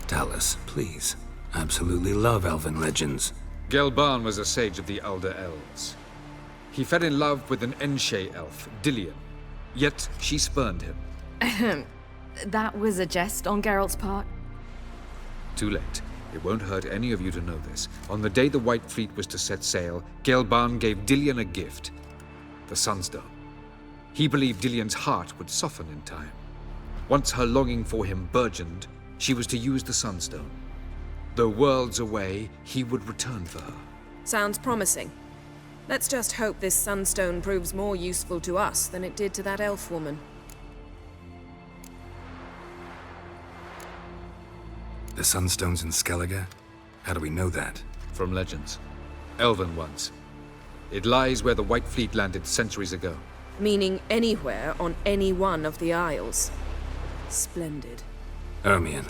Tell us, please. Absolutely love elven legends. Gelban was a sage of the Elder Elves. He fell in love with an Enshe elf, Dillion. Yet she spurned him. That was a jest on Geralt's part. Too late. It won't hurt any of you to know this. On the day the White Fleet was to set sail, Gelban gave Dillion a gift. The Sunstone. He believed Dillion's heart would soften in time. Once her longing for him burgeoned, she was to use the Sunstone. Though worlds away, he would return for her. Sounds promising. Let's just hope this Sunstone proves more useful to us than it did to that elf woman. The Sunstone's in Skellige? How do we know that? From legends. Elven ones. It lies where the White Fleet landed centuries ago. Meaning anywhere on any one of the Isles. Splendid. Ermion.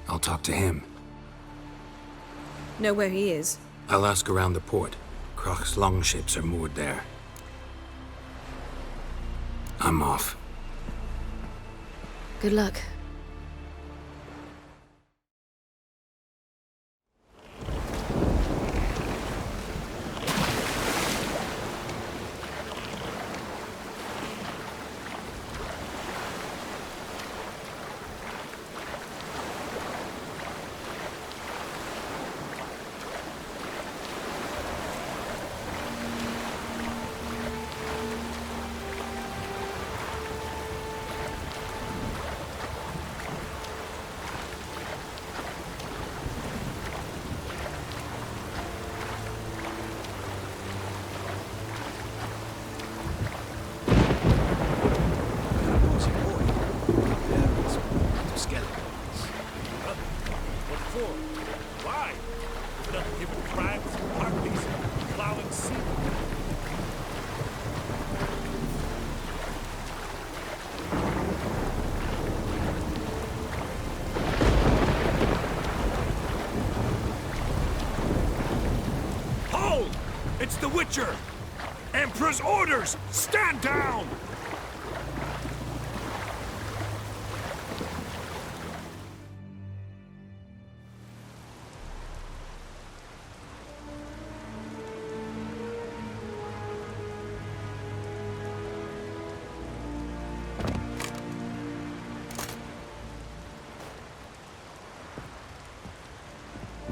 I'll talk to him. Know where he is? I'll ask around the port. Kroch's longships are moored there. I'm off. Good luck. It's the Witcher! Emperor's orders! Stand down!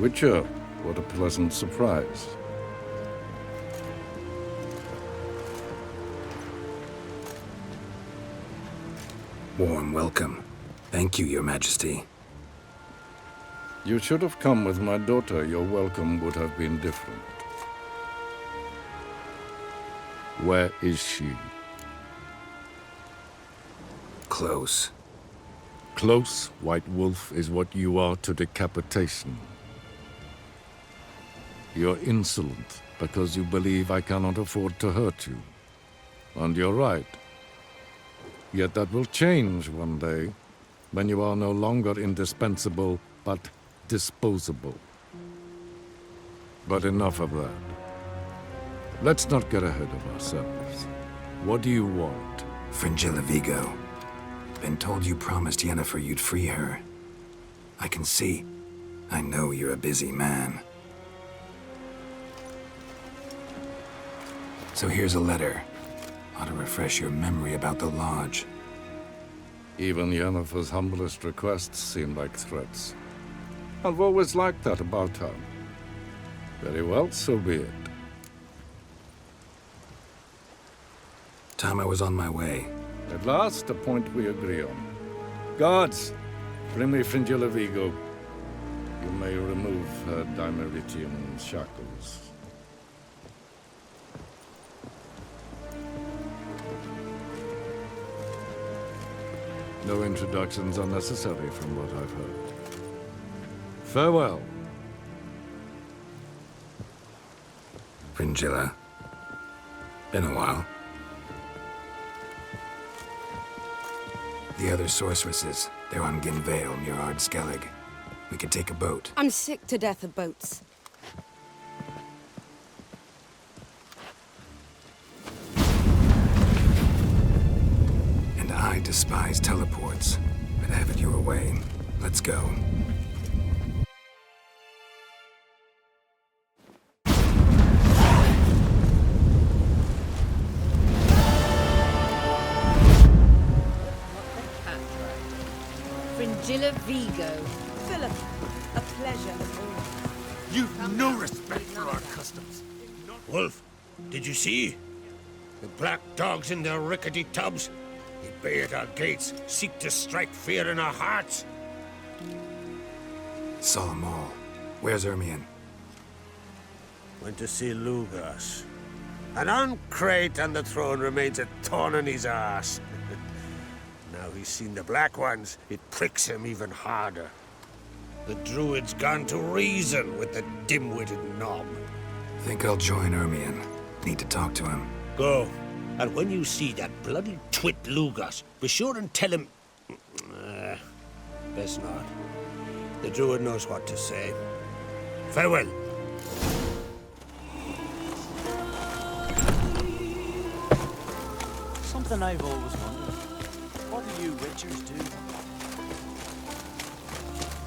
Witcher, what a pleasant surprise. Warm welcome. Thank you, Your Majesty. You should have come with my daughter. Your welcome would have been different. Where is she? Close. Close, White Wolf, is what you are to decapitation. You're insolent because you believe I cannot afford to hurt you. And you're right. Yet that will change one day, when you are no longer indispensable, but disposable. But enough of that. Let's not get ahead of ourselves. What do you want? Fringilla Vigo. Been told you promised Yennefer you'd free her. I can see. I know you're a busy man. So here's a letter. Ought to refresh your memory about the Lodge. Even Yennefer's humblest requests seem like threats. I've always liked that about her. Very well, so be it. Time I was on my way. At last, a point we agree on. Guards, bring me Fringilla Vigo. You may remove her Dimeritian shackles. No introductions are necessary from what I've heard. Farewell. Fringilla. Been a while. The other sorceresses, they're on Ginvale near Ard Skellig. We could take a boat. I'm sick to death of boats. And I despise teleports, but have it your way. Let's go. Fringilla Vigo. Philip, a pleasure. You've no respect for our customs. Wolf, did you see? The black dogs in their rickety tubs. They bay at our gates, seek to strike fear in our hearts. Saw them all. Where's Ermion? Went to see Lugas. And on Crate on the throne remains a thorn in his ass. Now he's seen the Black Ones, it pricks him even harder. The Druid's gone to reason with the dim-witted knob. Think I'll join Ermion. Need to talk to him. Go. And when you see that bloody twit Lugas, be sure and tell him... best not. The Druid knows what to say. Farewell. Something I've always wondered. What do you Witchers do?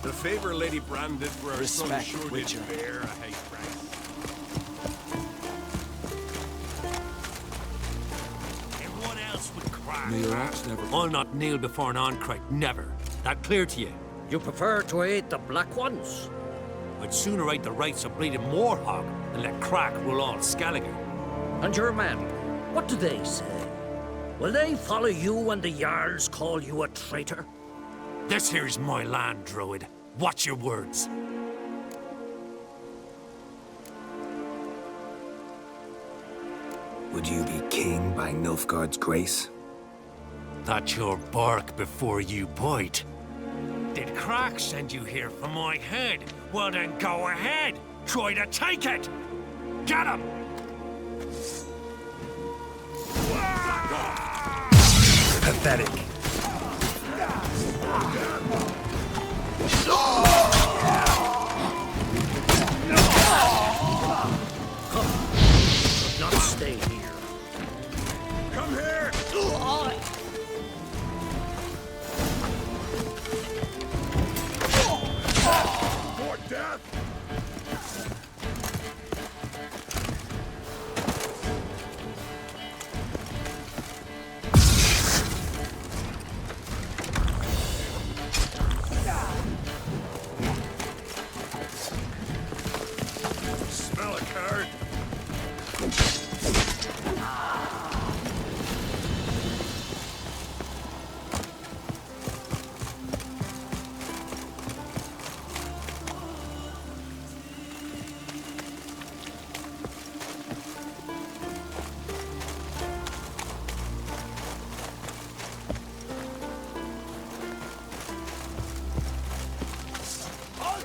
The favor Lady Brand did for our son Respect, sure Witcher. did bear a high price. Everyone else would cry. May your axe never... I'll not kneel before an Oncrite, never. That clear to you? You prefer to aid the Black Ones? I'd sooner aid the rights of bleeding Moorhog than let Crack rule all Skellige. And your men, what do they say? Will they follow you when the Jarls call you a traitor? This here's my land, Druid. Watch your words. Would you be king by Nilfgaard's grace? That's your bark before you bite. Did Crack send you here for my head? Well then go ahead. Try to take it. Get him! Pathetic. Could not stay here. Come here! For death!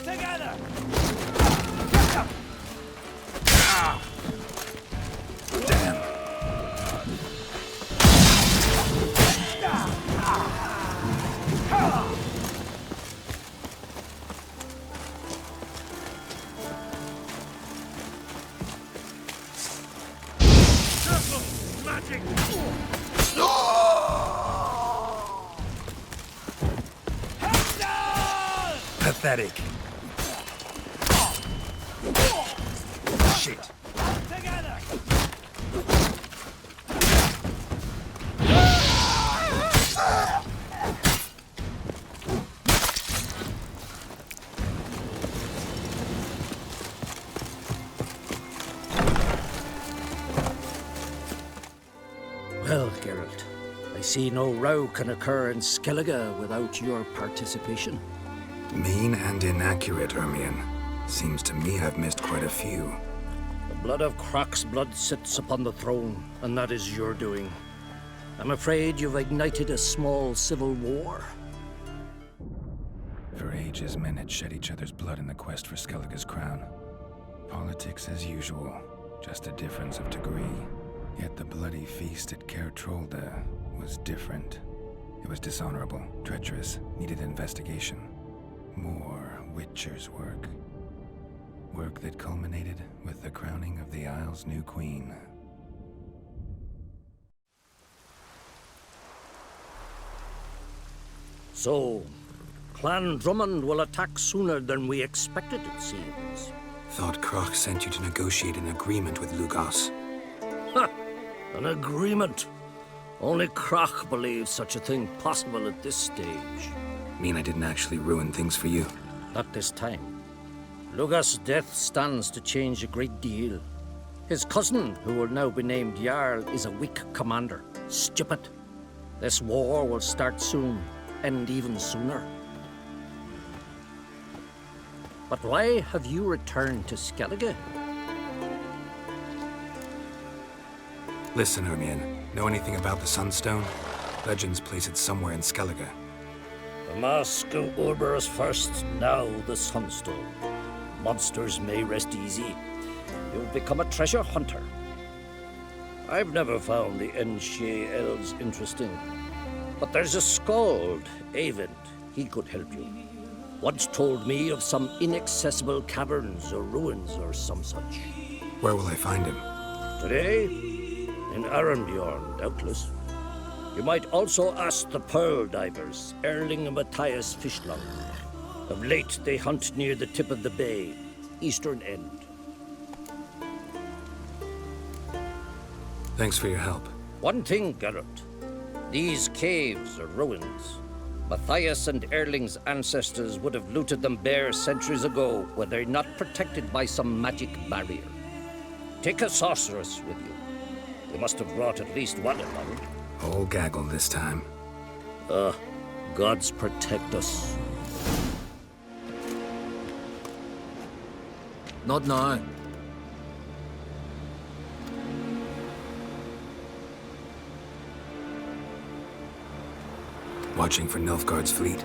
together! Damn. Magic! Pathetic. Shit. Together! Well, Geralt, I see no row can occur in Skellige without your participation. Mean and inaccurate, Hermione. Seems to me I've missed quite a few. The blood of Croc's blood sits upon the throne, and that is your doing. I'm afraid you've ignited a small civil war. For ages, men had shed each other's blood in the quest for Skellige's crown. Politics as usual, just a difference of degree. Yet the bloody feast at Caer Trolda was different. It was dishonorable, treacherous, needed investigation. More Witcher's work. Work that culminated with the crowning of the Isle's new queen. So, Clan Drummond will attack sooner than we expected, it seems. Thought Croc sent you to negotiate an agreement with Lugos. Ha! An agreement? Only Croc believes such a thing possible at this stage. Mean I didn't actually ruin things for you? Not this time. Lugos' death stands to change a great deal. His cousin, who will now be named Jarl, is a weak commander. Stupid. This war will start soon, end even sooner. But why have you returned to Skellige? Listen, Hermione. Know anything about the Sunstone? Legends place it somewhere in Skellige. The mask of Urberus first, now the Sunstone. Monsters may rest easy. You've become a treasure hunter. I've never found the Enshe elves interesting. But there's a skald, Eyvind. He could help you. Once told me of some inaccessible caverns or ruins or some such. Where will I find him? Today? In Arrnbjorn, doubtless. You might also ask the pearl divers, Erling and Matthias Fischlang. Of late, they hunt near the tip of the bay, eastern end. Thanks for your help. One thing, Geralt. These caves are ruins. Matthias and Erling's ancestors would have looted them bare centuries ago were they not protected by some magic barrier. Take a sorceress with you. They must have brought at least one along. Whole gaggle this time. Gods protect us. Not now. Watching for Nilfgaard's fleet.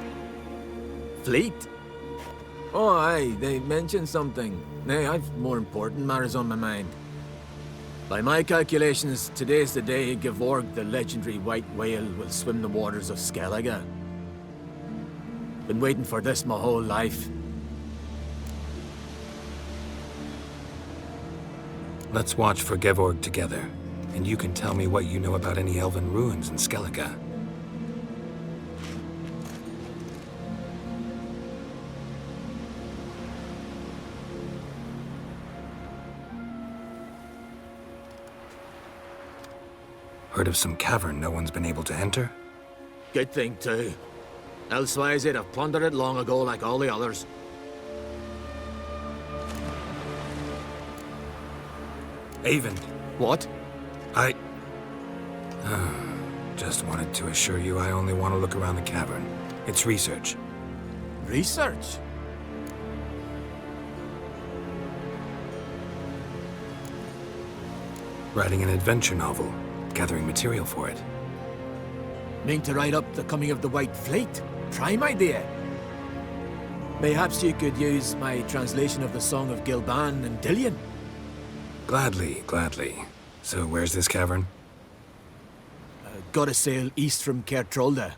Fleet? Oh, aye, they mentioned something. Nay, I've more important matters on my mind. By my calculations, today's the day Gevorg, the legendary white whale, will swim the waters of Skellige. Been waiting for this my whole life. Let's watch for Gevorg together, and you can tell me what you know about any elven ruins in Skellige. Heard of some cavern no one's been able to enter? Good thing, too. Elsewise, they'd have plundered it long ago like all the others. Eyvind. What? Just wanted to assure you I only want to look around the cavern. It's research. Research? Writing an adventure novel. Gathering material for it. Mean to write up the coming of the White Fleet? Prime idea. Perhaps you could use my translation of the Song of Gilban and Dillion? Gladly, gladly. So where's this cavern? Gotta sail east from Kertrolda.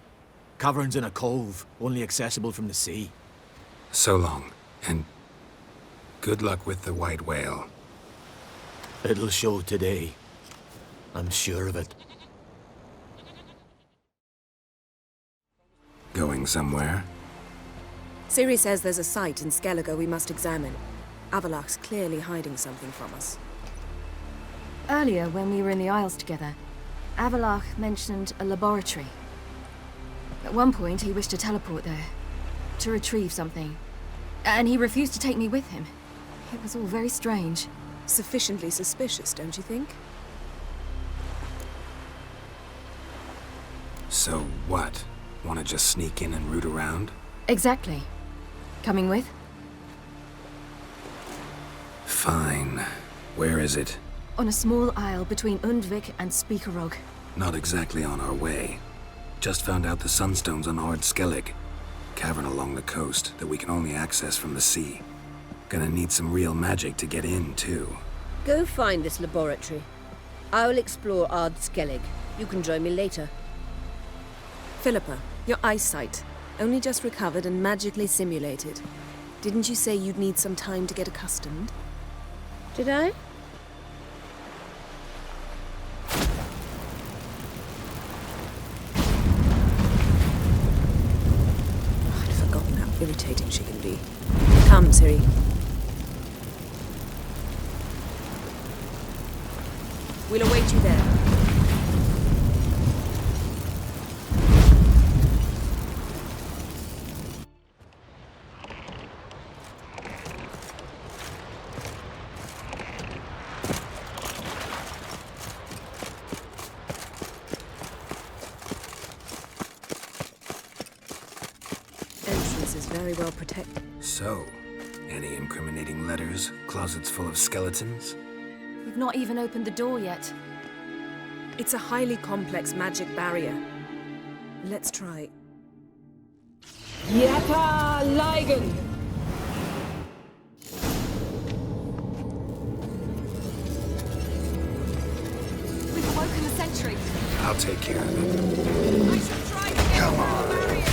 Cavern's in a cove, only accessible from the sea. So long, and good luck with the white whale. It'll show today. I'm sure of it. Going somewhere? Ciri says there's a site in Skellige we must examine. Avallac's clearly hiding something from us. Earlier, when we were in the Isles together, Avallach mentioned a laboratory. At one point, he wished to teleport there, to retrieve something. And he refused to take me with him. It was all very strange. Sufficiently suspicious, don't you think? So what? Want to just sneak in and root around? Exactly. Coming with? Fine. Where is it? On a small isle between Undvik and Speakerog. Not exactly on our way. Just found out the sunstone's on Ard Skellig. Cavern along the coast that we can only access from the sea. Gonna need some real magic to get in, too. Go find this laboratory. I will explore Ard Skellig. You can join me later. Philippa, your eyesight. Only just recovered and magically simulated. Didn't you say you'd need some time to get accustomed? Did I? I'd forgotten how irritating she can be. Come, Ciri. We'll await you there. Entrance is very well protected. So, any incriminating letters? Closets full of skeletons? We've not even opened the door yet. It's a highly complex magic barrier. Let's try. Yata Ligen! We've awoken the sentry. I'll take care of it. I shall try to get Come through on. the barrier.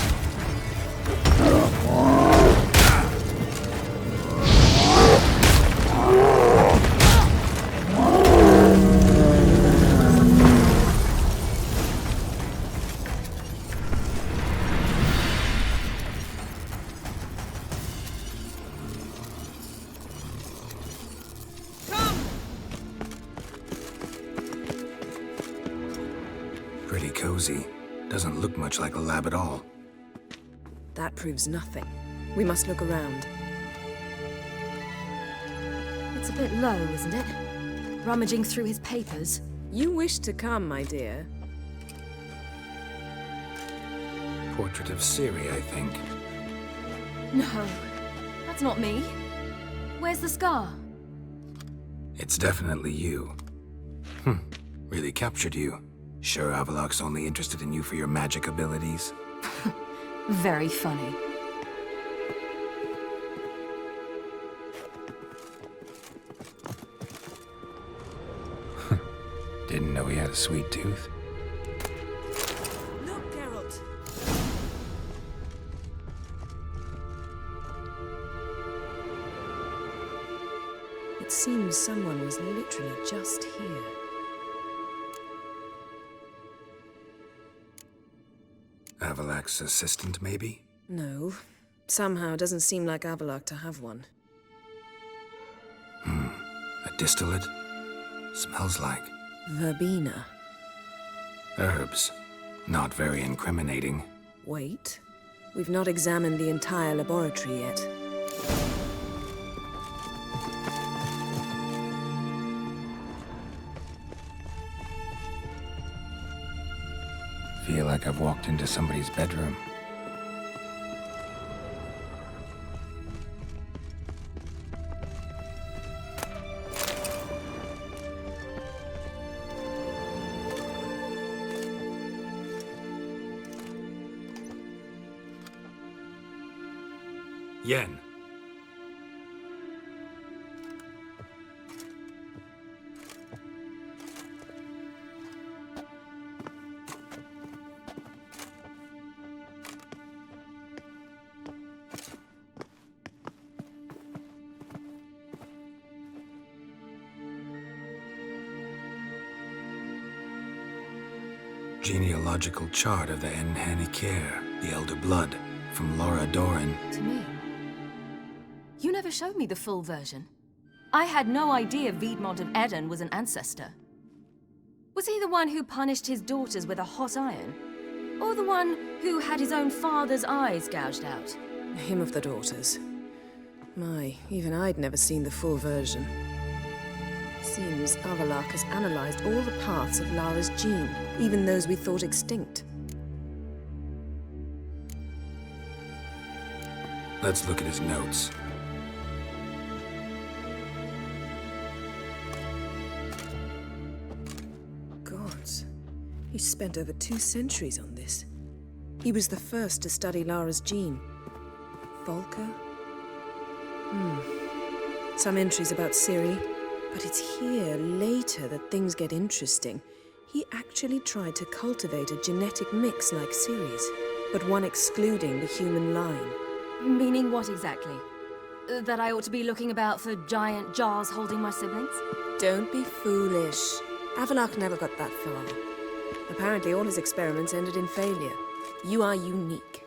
Pretty cozy. Doesn't look much like a lab at all. That proves nothing. We must look around. It's a bit low, isn't it? Rummaging through his papers. You wish to come, my dear. Portrait of Ciri, I think. No, that's not me. Where's the scar? It's definitely you. Really captured you. Sure Avallac's only interested in you for your magic abilities? Very funny. Didn't know he had a sweet tooth. Look, Geralt. It seems someone was literally just here. Avallac's assistant, maybe? No. Somehow doesn't seem like Avallach to have one. A distillate? Smells like Verbena. herbs. Not very incriminating. Wait. We've not examined the entire laboratory yet. Feel like I've walked into somebody's bedroom. Yen. Genealogical chart of the Enhanikir, the Elder Blood, from Laura Doran. To me. You never showed me the full version. I had no idea Viedmont of Eden was an ancestor. Was he the one who punished his daughters with a hot iron? Or the one who had his own father's eyes gouged out? Him of the daughters. My, even I'd never seen the full version. Seems Avallac'h has analyzed all the paths of Lara's gene, even those we thought extinct. Let's look at his notes. Gods. He spent over 2 centuries on this. He was the first to study Lara's gene. Volker? Some entries about Ciri. But it's here, later, that things get interesting. He actually tried to cultivate a genetic mix like Ciri's, but one excluding the human line. Meaning what exactly? That I ought to be looking about for giant jars holding my siblings? Don't be foolish. Avallac'h never got that far. Apparently all his experiments ended in failure. You are unique.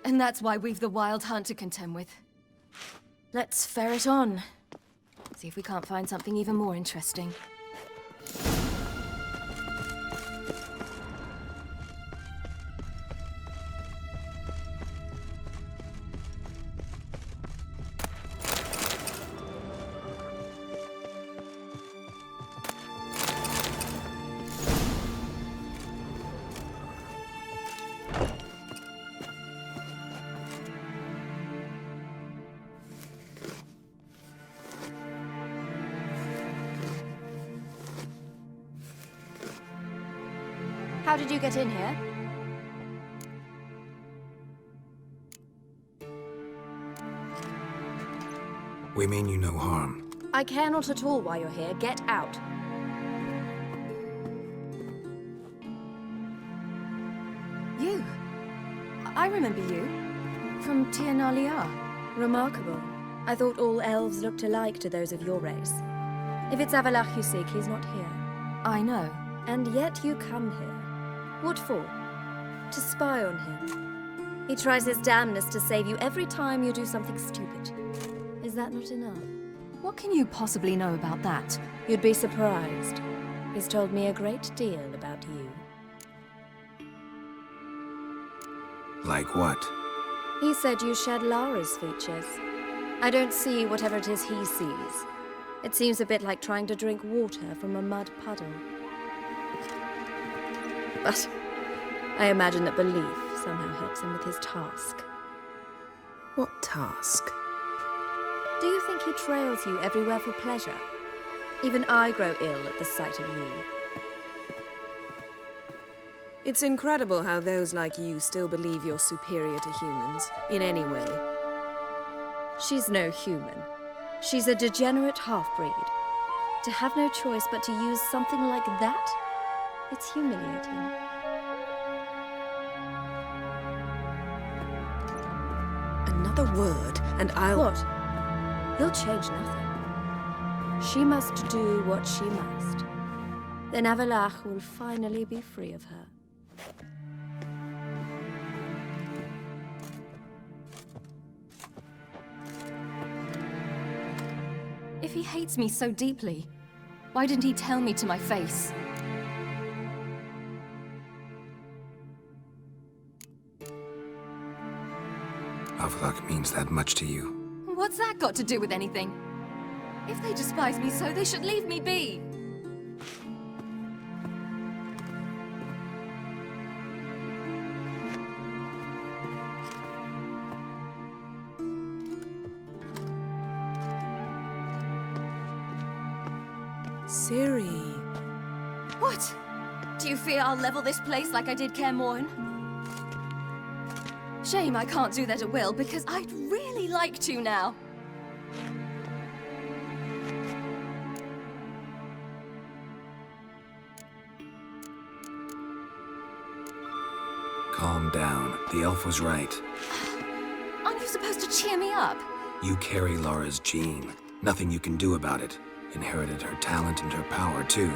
And that's why we've the Wild Hunt to contend with. Let's ferret on. See if we can't find something even more interesting. How did you get in here? We mean you no harm. I care not at all why you're here. Get out. You? I remember you. From Tir Nalia. Remarkable. I thought all elves looked alike to those of your race. If it's Avallac'h you seek, he's not here. I know. And yet you come here. What for? To spy on him. He tries his damnedest to save you every time you do something stupid. Is that not enough? What can you possibly know about that? You'd be surprised. He's told me a great deal about you. Like what? He said you shared Lara's features. I don't see whatever it is he sees. It seems a bit like trying to drink water from a mud puddle. But I imagine that belief somehow helps him with his task. What task? Do you think he trails you everywhere for pleasure? Even I grow ill at the sight of you. It's incredible how those like you still believe you're superior to humans, in any way. She's no human. She's a degenerate half-breed. To have no choice but to use something like that? It's humiliating. Another word, and I'll... What? You'll change nothing. She must do what she must. Then Avallac'h will finally be free of her. If he hates me so deeply, why didn't he tell me to my face? Avallac'h means that much to you. What's that got to do with anything? If they despise me so, they should leave me be. Ciri. What? Do you fear I'll level this place like I did Kaer Morhen? Shame I can't do that at will, because I'd really like to now. Calm down. The elf was right. Aren't you supposed to cheer me up? You carry Laura's gene. Nothing you can do about it. Inherited her talent and her power, too.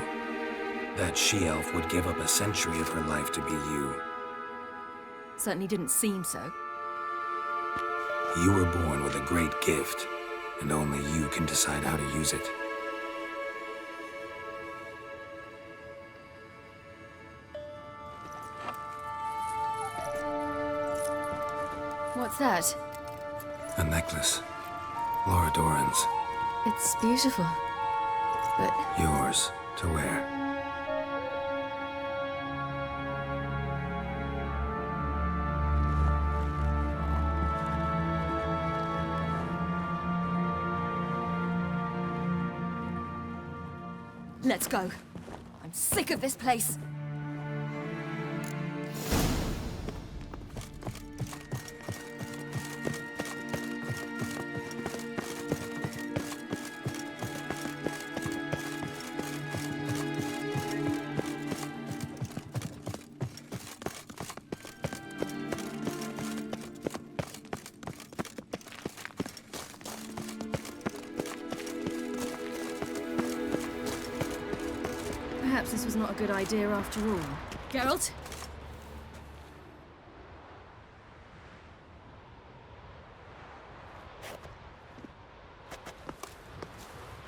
That she-elf would give up a century of her life to be you. Certainly didn't seem so. You were born with a great gift, and only you can decide how to use it. What's that? A necklace. Laura Doran's. It's beautiful, but... Yours to wear. Let's go. I'm sick of this place. Perhaps this was not a good idea after all. Geralt?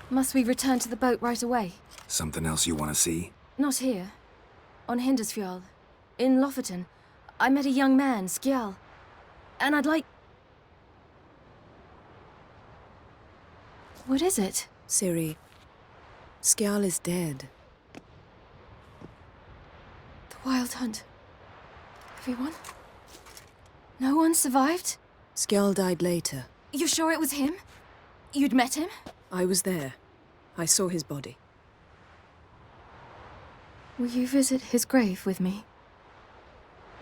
Must we return to the boat right away? Something else you want to see? Not here. On Hindersfjall. In Lofoten. I met a young man, Skjal. And I'd like... What is it? Ciri, Skjal is dead. The Wild Hunt. Everyone? No one survived? Skjal died later. You sure it was him? You'd met him? I was there. I saw his body. Will you visit his grave with me?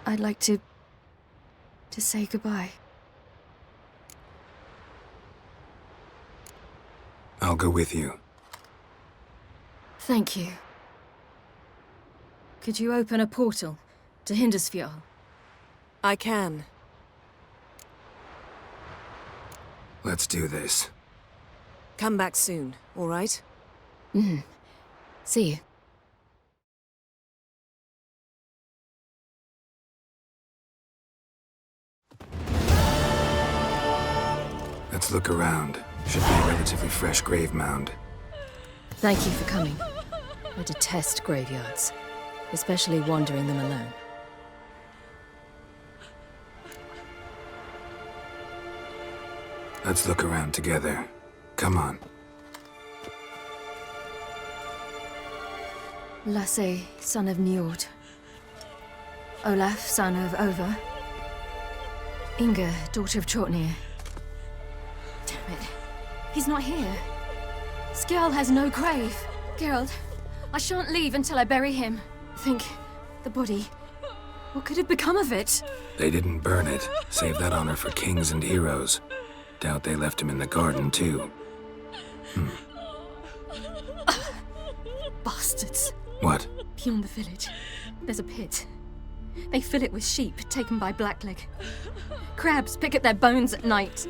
I'd like to say goodbye. I'll go with you. Thank you. Could you open a portal to Hindersfjall? I can. Let's do this. Come back soon, all right? See you. Let's look around. Should be a relatively fresh grave mound. Thank you for coming. I detest graveyards, especially wandering them alone. Let's look around together. Come on. Lasse, son of Njord. Olaf, son of Over. Inga, daughter of Trotnir. Damn it. He's not here. Skjal has no grave. Geralt, I shan't leave until I bury him. Think, the body. What could have become of it? They didn't burn it. Save that honor for kings and heroes. Doubt they left him in the garden, too. Bastards. What? Beyond the village, there's a pit. They fill it with sheep taken by Blackleg. Crabs pick at their bones at night.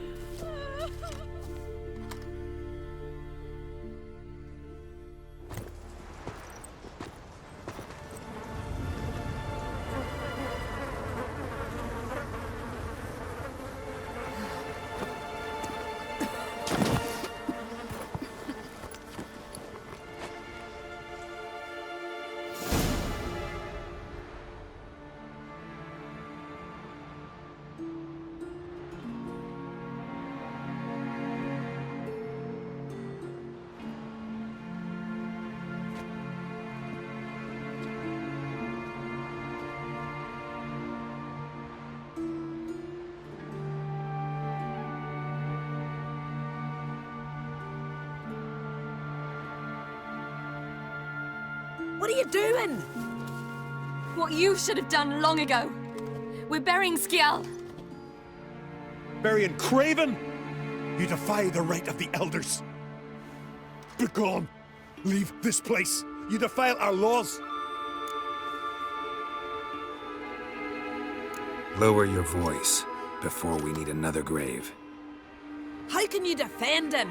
What are you doing? What you should have done long ago. We're burying Skjal. barbarian craven? You defy the right of the elders. Begone! Leave this place! You defile our laws! Lower your voice before we need another grave. How can you defend him?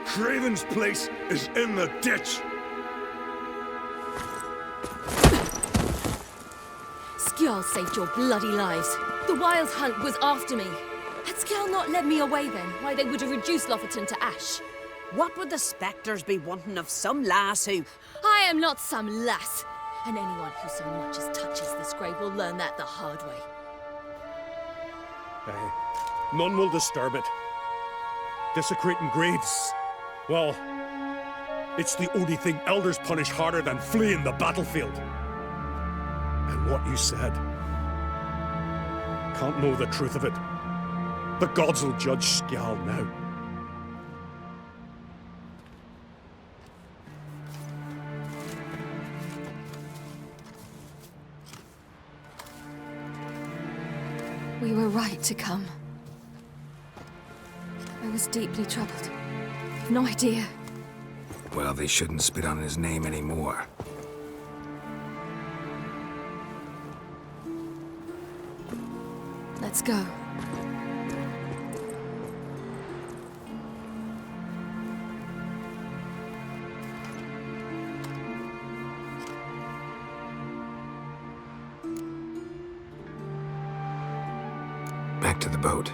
Craven's place is in the ditch! Skjall saved your bloody lives. The Wild Hunt was after me. Had Skjall not led me away then, why they would have reduced Lofoten to ash. What would the spectres be wanting of some lass who... I am not some lass, and anyone who so much as touches this grave will learn that the hard way. None will disturb it. Desecrating graves, well, it's the only thing elders punish harder than fleeing the battlefield. And what you said, can't know the truth of it. The gods will judge Skjall now. We were right to come. I was deeply troubled. I've no idea. Well, they shouldn't spit on his name anymore. Let's go. Back to the boat.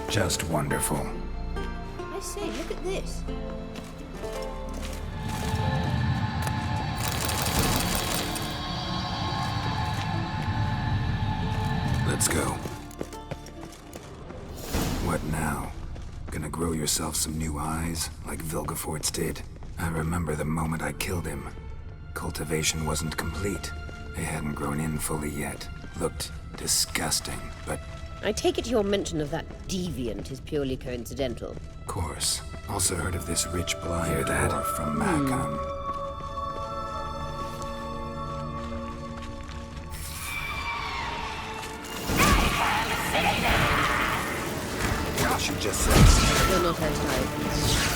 Just wonderful. I say, look at this. Let's go. What now? Gonna grow yourself some new eyes, like Vilgefortz did? I remember the moment I killed him. Cultivation wasn't complete. They hadn't grown in fully yet. Looked disgusting, but... I take it your mention of that deviant is purely coincidental. Of course. Also heard of this rich blind dwarf from Macon. What you just said. You're not as high.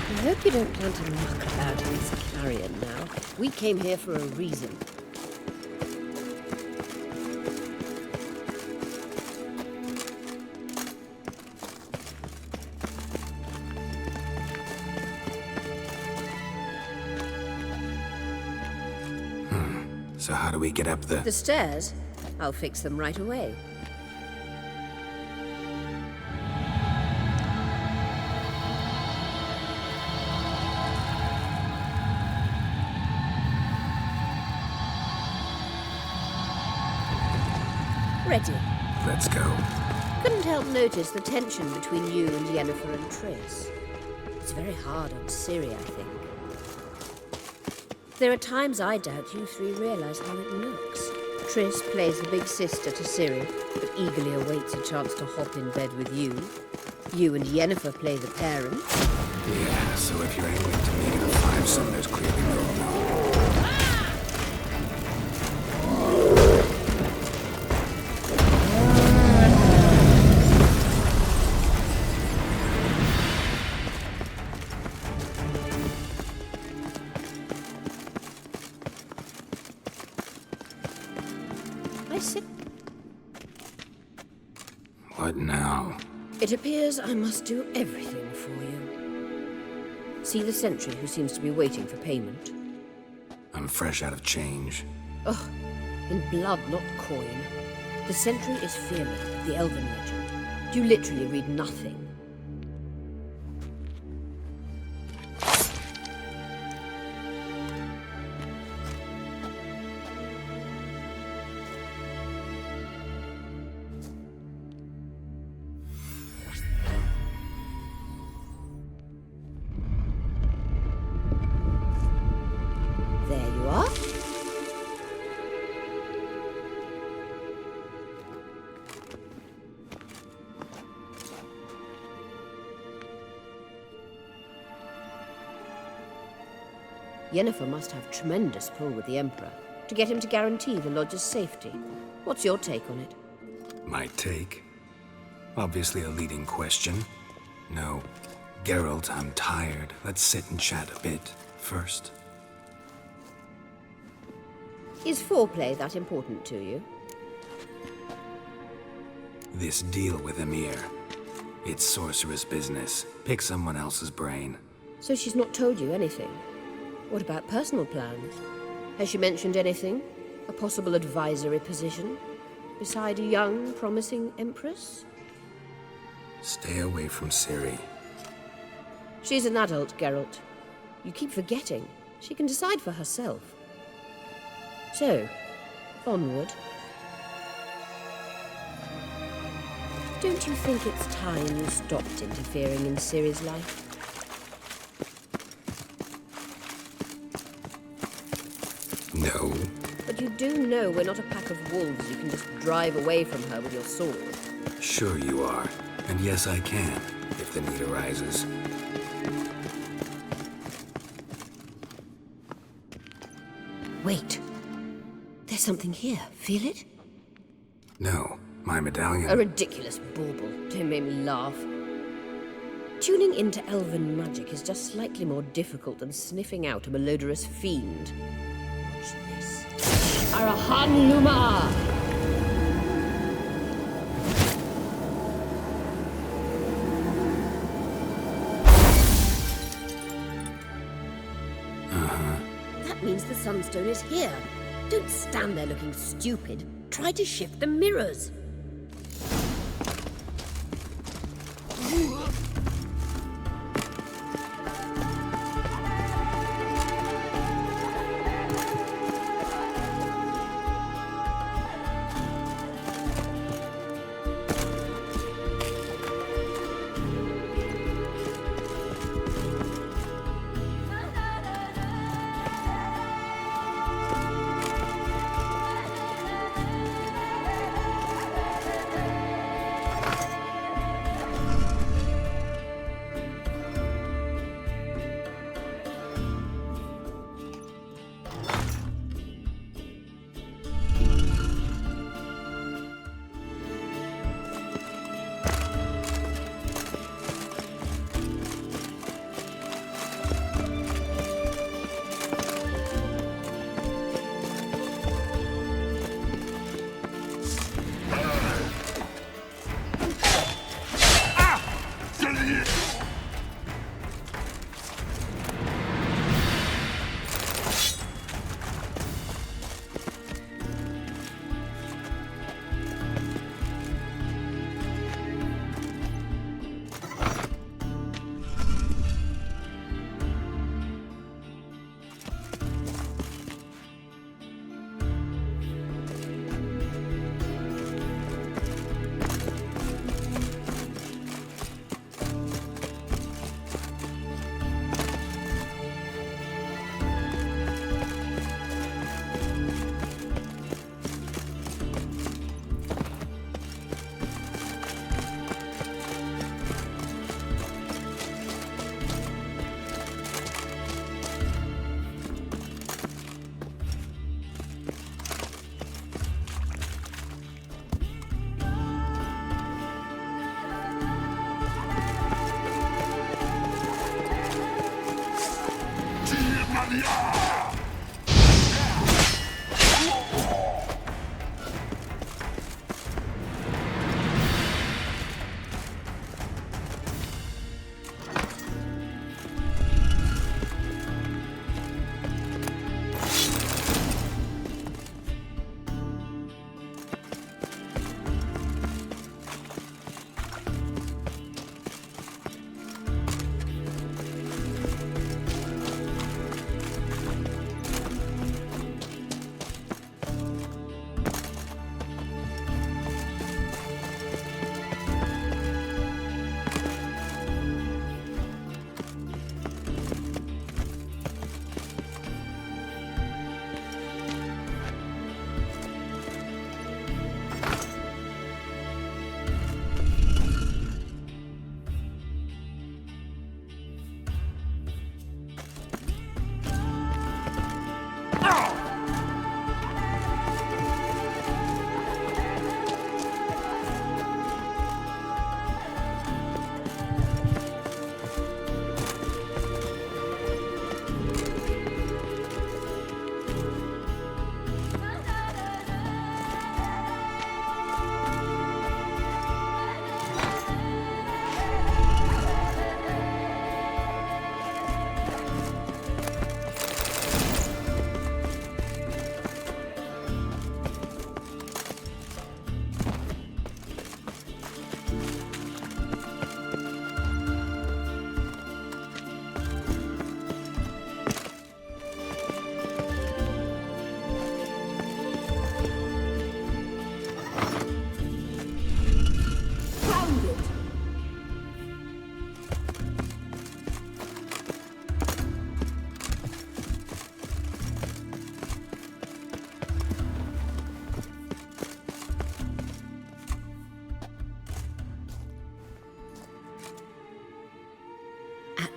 I hope you don't plan to knock about in this carrion now. We came here for a reason. So how do we get up the... The stairs? I'll fix them right away. Ready. Let's go. Couldn't help notice the tension between you and Yennefer and Triss. It's very hard on Ciri, I think. There are times I doubt you three realize how it looks. Triss plays the big sister to Ciri, but eagerly awaits a chance to hop in bed with you. You and Yennefer play the parent. Yeah, so if you're aiming to make it a five-some, there's clearly no. What now? It appears I must do everything for you. See the sentry who seems to be waiting for payment? I'm fresh out of change. Oh, In blood, not coin. The sentry is Fearman, the elven legend. You literally read nothing. There you are. Yennefer must have tremendous pull with the Emperor to get him to guarantee the lodge's safety. What's your take on it? My take? Obviously a leading question. No. Geralt, I'm tired. Let's sit and chat a bit first. Is foreplay that important to you? This deal with Emir. It's sorceress business. Pick someone else's brain. So she's not told you anything? What about personal plans? Has she mentioned anything? A possible advisory position? Beside a young, promising empress? Stay away from Ciri. She's an adult, Geralt. You keep forgetting. She can decide for herself. So, onward. Don't you think it's time you stopped interfering in Ciri's life? No. But you do know we're not a pack of wolves you can just drive away from her with your sword. Sure you are. And yes, I can, if the need arises. Wait. There's something here. Feel it? No. My medallion. A ridiculous bauble. Don't make me laugh. Tuning into elven magic is just slightly more difficult than sniffing out a malodorous fiend. Watch this. Arahan Luma! That means the Sunstone is here. Don't stand there looking stupid. Try to shift the mirrors.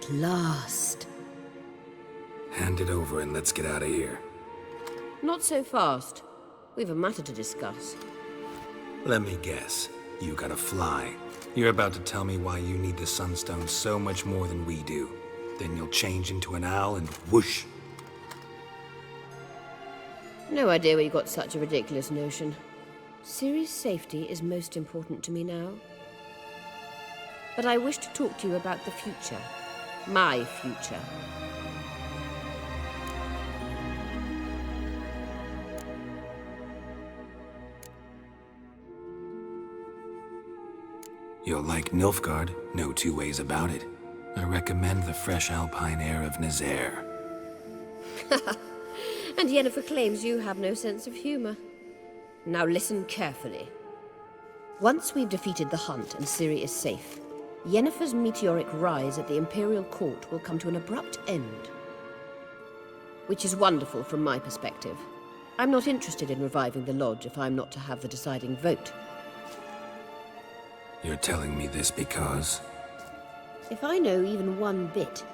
At last. Hand it over and let's get out of here. Not so fast. We've a matter to discuss. Let me guess. You gotta fly. You're about to tell me why you need the Sunstone so much more than we do. Then you'll change into an owl and whoosh. No idea where you got such a ridiculous notion. Ciri's safety is most important to me now. But I wish to talk to you about the future. My future. You'll like Nilfgaard, no two ways about it. I recommend the fresh alpine air of Nazaire. And Yennefer claims you have no sense of humor. Now listen carefully. Once we've defeated the hunt and Ciri is safe, Yennefer's meteoric rise at the Imperial Court will come to an abrupt end. Which is wonderful from my perspective. I'm not interested in reviving the Lodge if I'm not to have the deciding vote. You're telling me this because... If I know even one bit,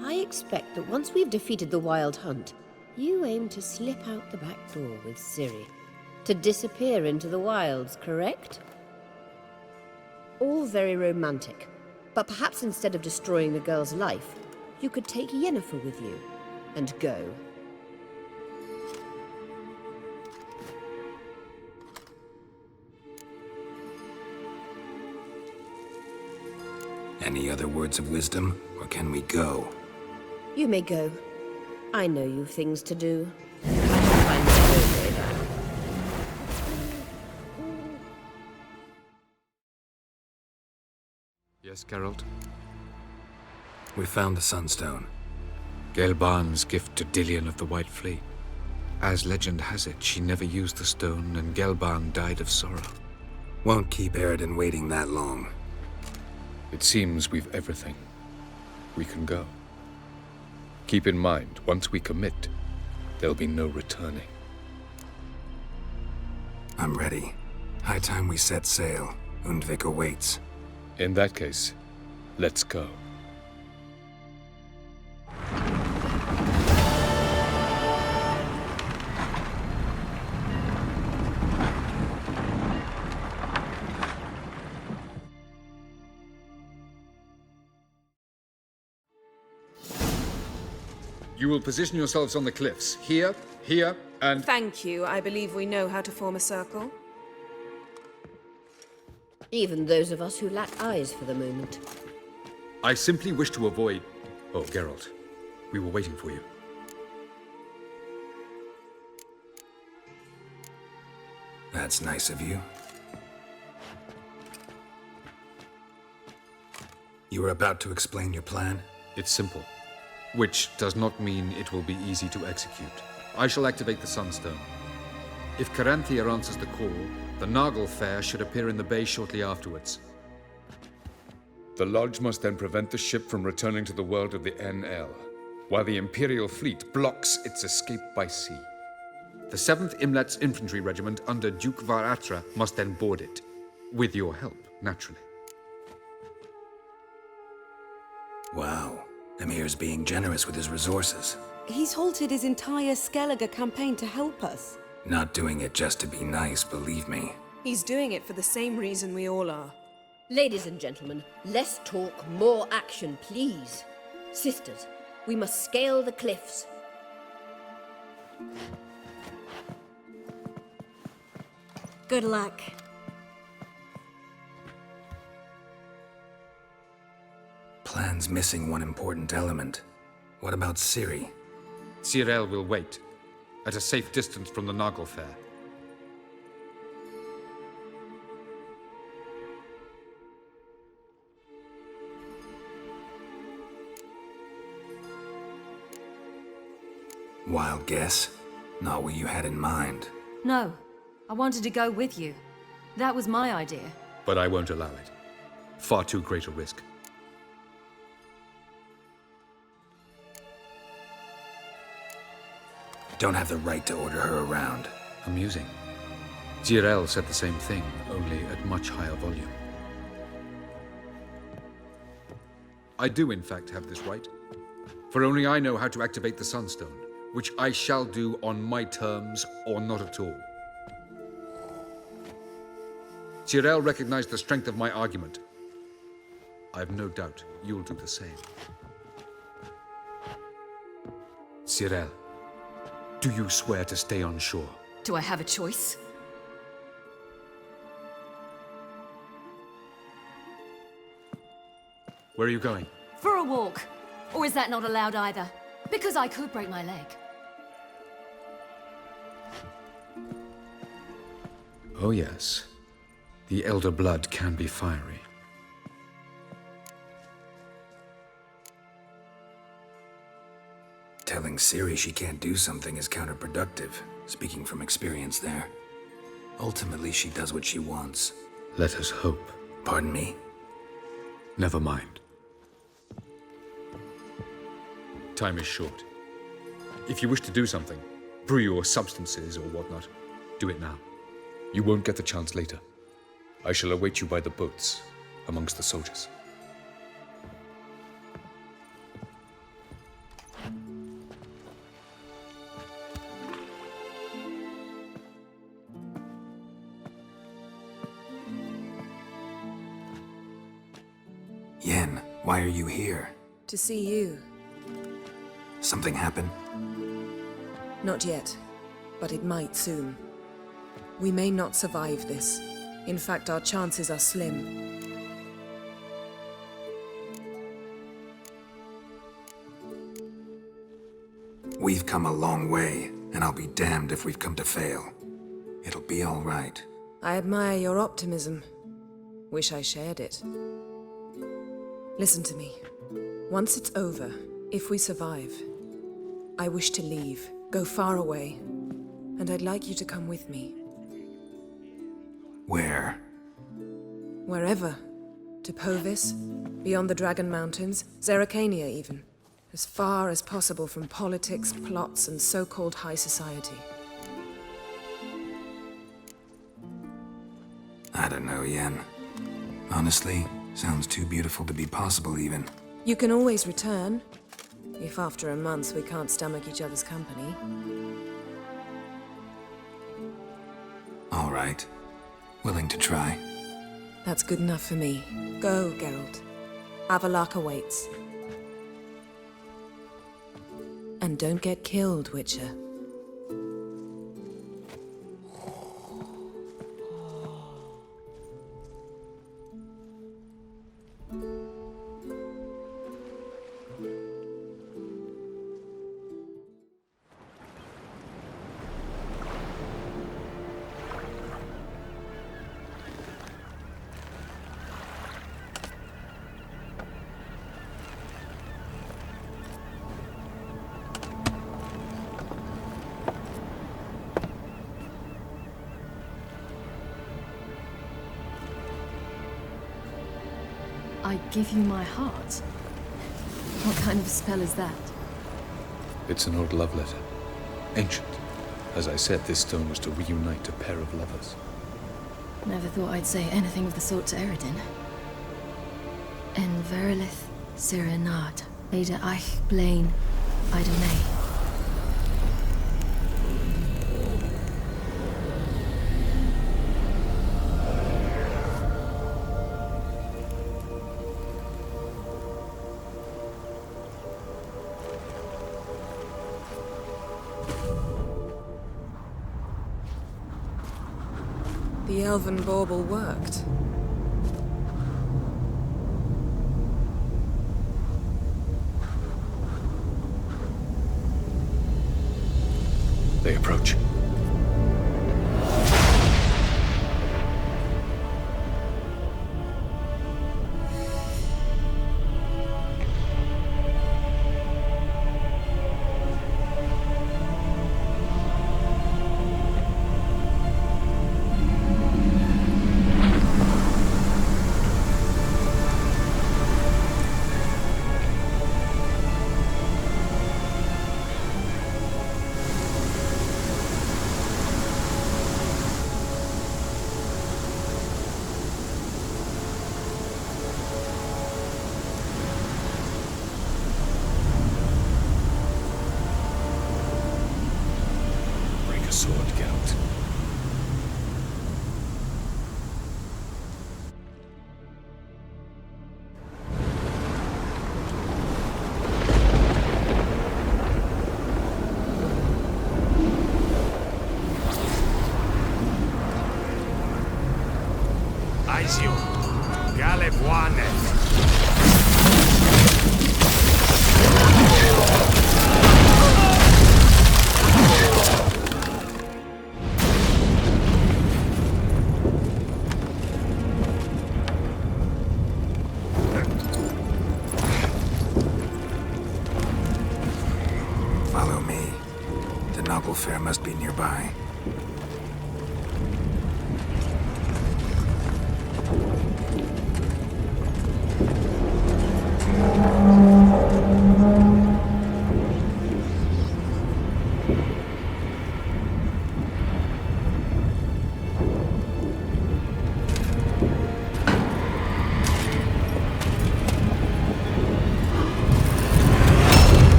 I expect that once we've defeated the Wild Hunt, you aim to slip out the back door with Ciri. To disappear into the wilds, correct? All very romantic. But perhaps instead of destroying the girl's life, you could take Yennefer with you and go. Any other words of wisdom, or can we go? You may go. I know you've things to do. Find my own way back. Yes, Geralt? We found the Sunstone. Gelban's gift to Dillion of the White Fleet. As legend has it, she never used the stone, and Gelban died of sorrow. Won't keep Eredin waiting that long. It seems we've everything. We can go. Keep in mind, once we commit, there'll be no returning. I'm ready. High time we set sail. Undvik awaits. In that case, let's go. You will position yourselves on the cliffs. Here, here, and... Thank you. I believe we know how to form a circle. Even those of us who lack eyes for the moment. I simply wish to avoid... Oh, Geralt. We were waiting for you. That's nice of you. You were about to explain your plan? It's simple. Which does not mean it will be easy to execute. I shall activate the Sunstone. If Caranthea answers the call, the Nagel Fair should appear in the bay shortly afterwards. The Lodge must then prevent the ship from returning to the world of the NL, while the Imperial fleet blocks its escape by sea. The 7th Imlet's Infantry Regiment under Duke Varatra must then board it. With your help, naturally. Wow. Emir's being generous with his resources. He's halted his entire Skellige campaign to help us. Not doing it just to be nice, believe me. He's doing it for the same reason we all are. Ladies and gentlemen, less talk, more action, please. Sisters, we must scale the cliffs. Good luck. Plan's missing one important element. What about Ciri? Cyril will wait, at a safe distance from the Nagel Fair. Wild guess? Not what you had in mind. No, I wanted to go with you. That was my idea. But I won't allow it. Far too great a risk. Don't have the right to order her around. Amusing. Cyril said the same thing, only at much higher volume. I do, in fact, have this right. For only I know how to activate the Sunstone, which I shall do on my terms or not at all. Tyrell recognized the strength of my argument. I have no doubt you'll do the same. Tyrell, do you swear to stay on shore? Do I have a choice? Where are you going? For a walk. Or is that not allowed either? Because I could break my leg. Oh yes. The elder blood can be fiery. Telling Ciri she can't do something is counterproductive, speaking from experience there. Ultimately, she does what she wants. Let us hope. Pardon me? Never mind. Time is short. If you wish to do something, brew your substances or whatnot, do it now. You won't get the chance later. I shall await you by the boats, amongst the soldiers. Yen, why are you here? To see you. Something happen? Not yet, but it might soon. We may not survive this. In fact, our chances are slim. We've come a long way, and I'll be damned if we've come to fail. It'll be all right. I admire your optimism. Wish I shared it. Listen to me. Once it's over, if we survive, I wish to leave, go far away, and I'd like you to come with me. Where? Wherever. To Povis, beyond the Dragon Mountains, Zeracania even. As far as possible from politics, plots, and so-called high society. I don't know, Yen. Honestly, sounds too beautiful to be possible even. You can always return, if after a month we can't stomach each other's company. All right. Willing to try. That's good enough for me. Go, Geralt. Avalak awaits. And don't get killed, Witcher. I give you my heart? What kind of spell is that? It's an old love letter. Ancient. As I said, this stone was to reunite a pair of lovers. Never thought I'd say anything of the sort to Eredin. En verilith, Sirenad, Ada Eich Blaine, Idonay. The elven bauble worked. They approach. advise you. Galebuane. Follow me. The noble fair must be nearby.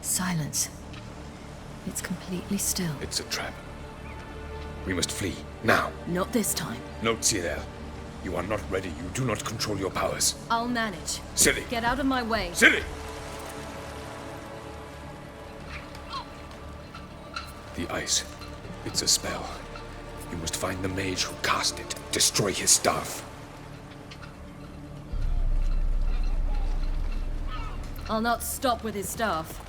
Silence. It's completely still. It's a trap. We must flee, now. Not this time. No, Ciri. You are not ready. You do not control your powers. I'll manage. Ciri! Get out of my way. Ciri! The ice. It's a spell. You must find the mage who cast it. Destroy his staff. I'll not stop with his staff.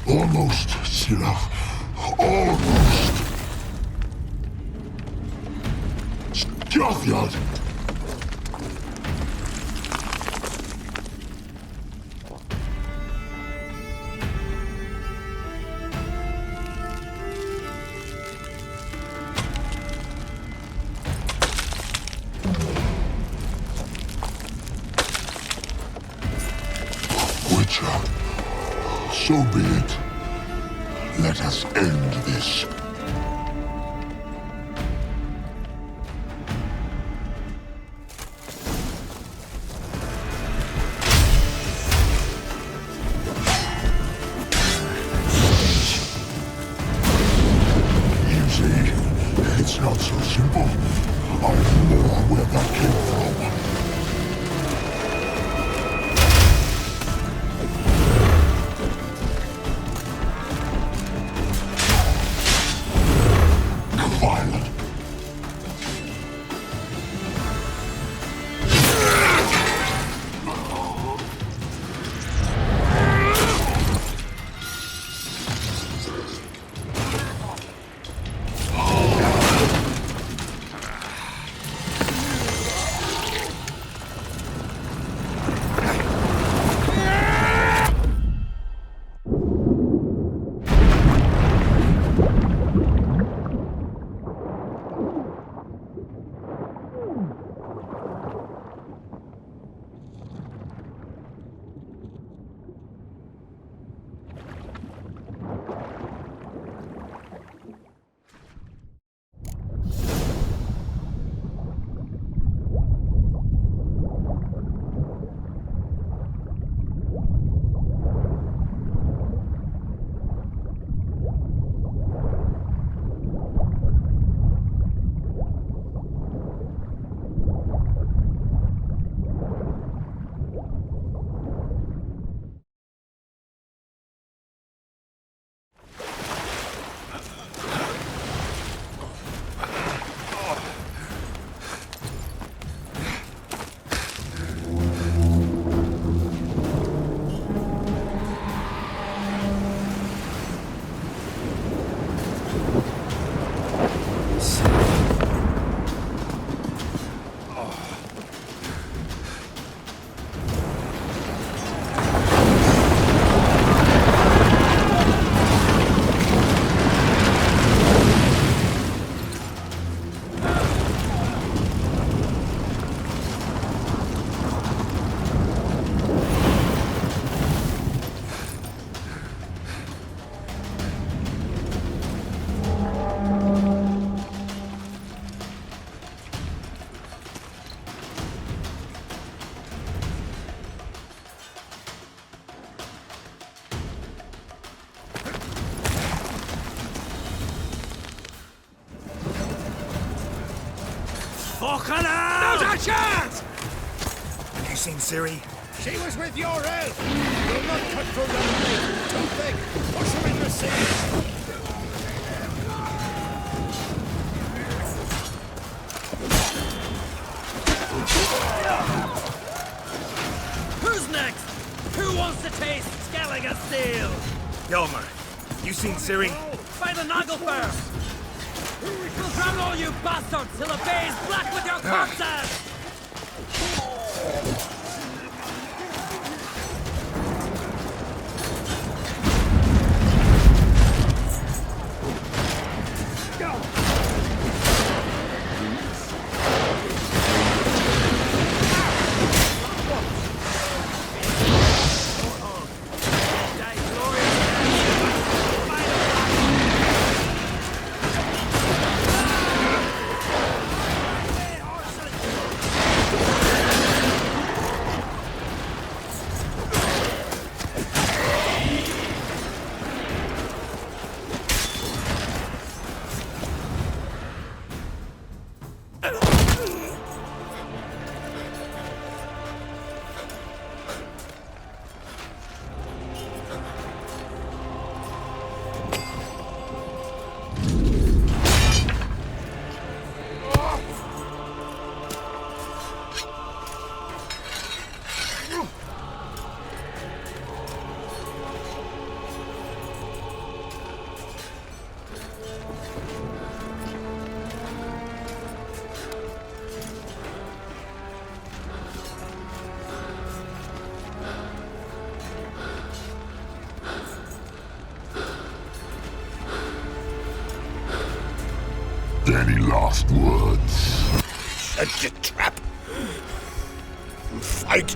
Almost, Ciri. Almost. Stjafjad. Witcher, so be it. Let us end this. You see, it's not so simple. I know where that came from. Fucking hell! Not a chance! Have you seen Ciri? She was with your help! You'll not cut through that blade! Too thick! Push her in the sea! Who's next? Who wants to taste Skellige steel? Yelmer, you seen Ciri? By the Nagelfar! We'll drown all you bastards till the bay is black with your corpses! Any last words? Shut your trap! Fight!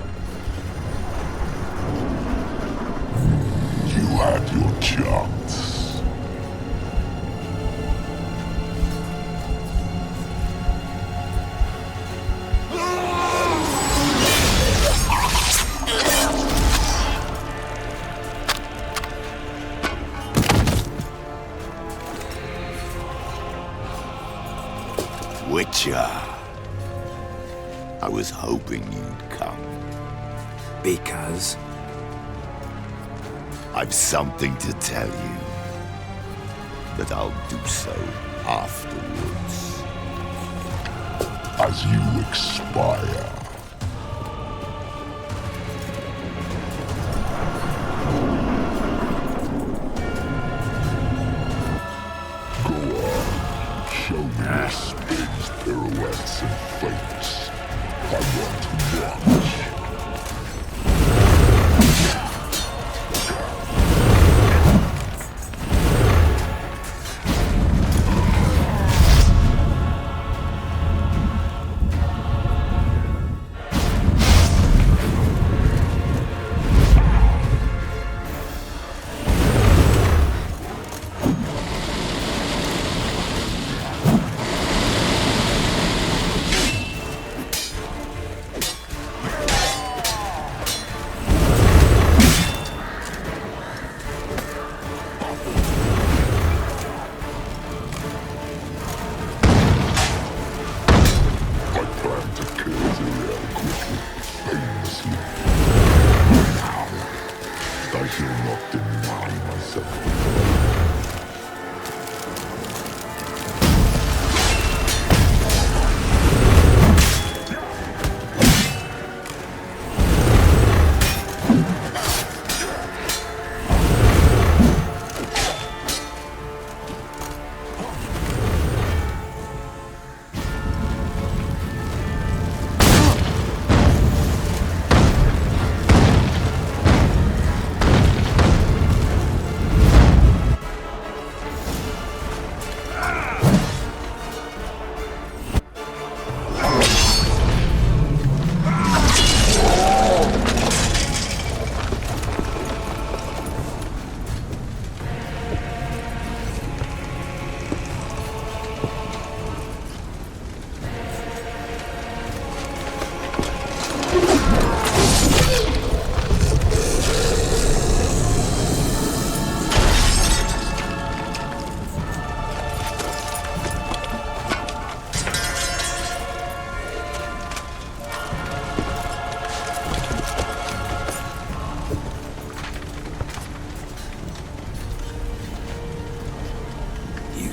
You had your chance. Witcher. I was hoping you'd come. Because? I've something to tell you. But I'll do so afterwards. As you expire. Show me your spins, pirouettes, and feints. I want to watch.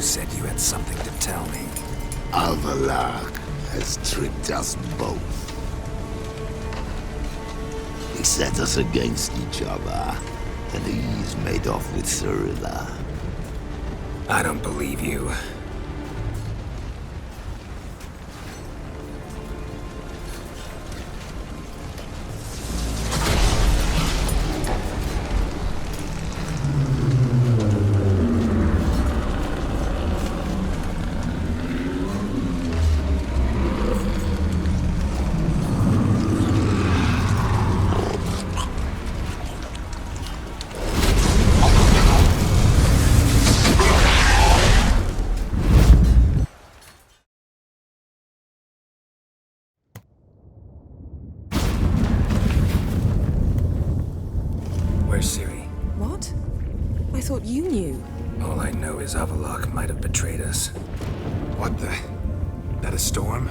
said you had something to tell me. Avallac'h has tricked us both. He set us against each other, and he's made off with Cirilla. I don't believe you. Where's Ciri? What? I thought you knew. All I know is Avallac'h might have betrayed us. What the? That a storm?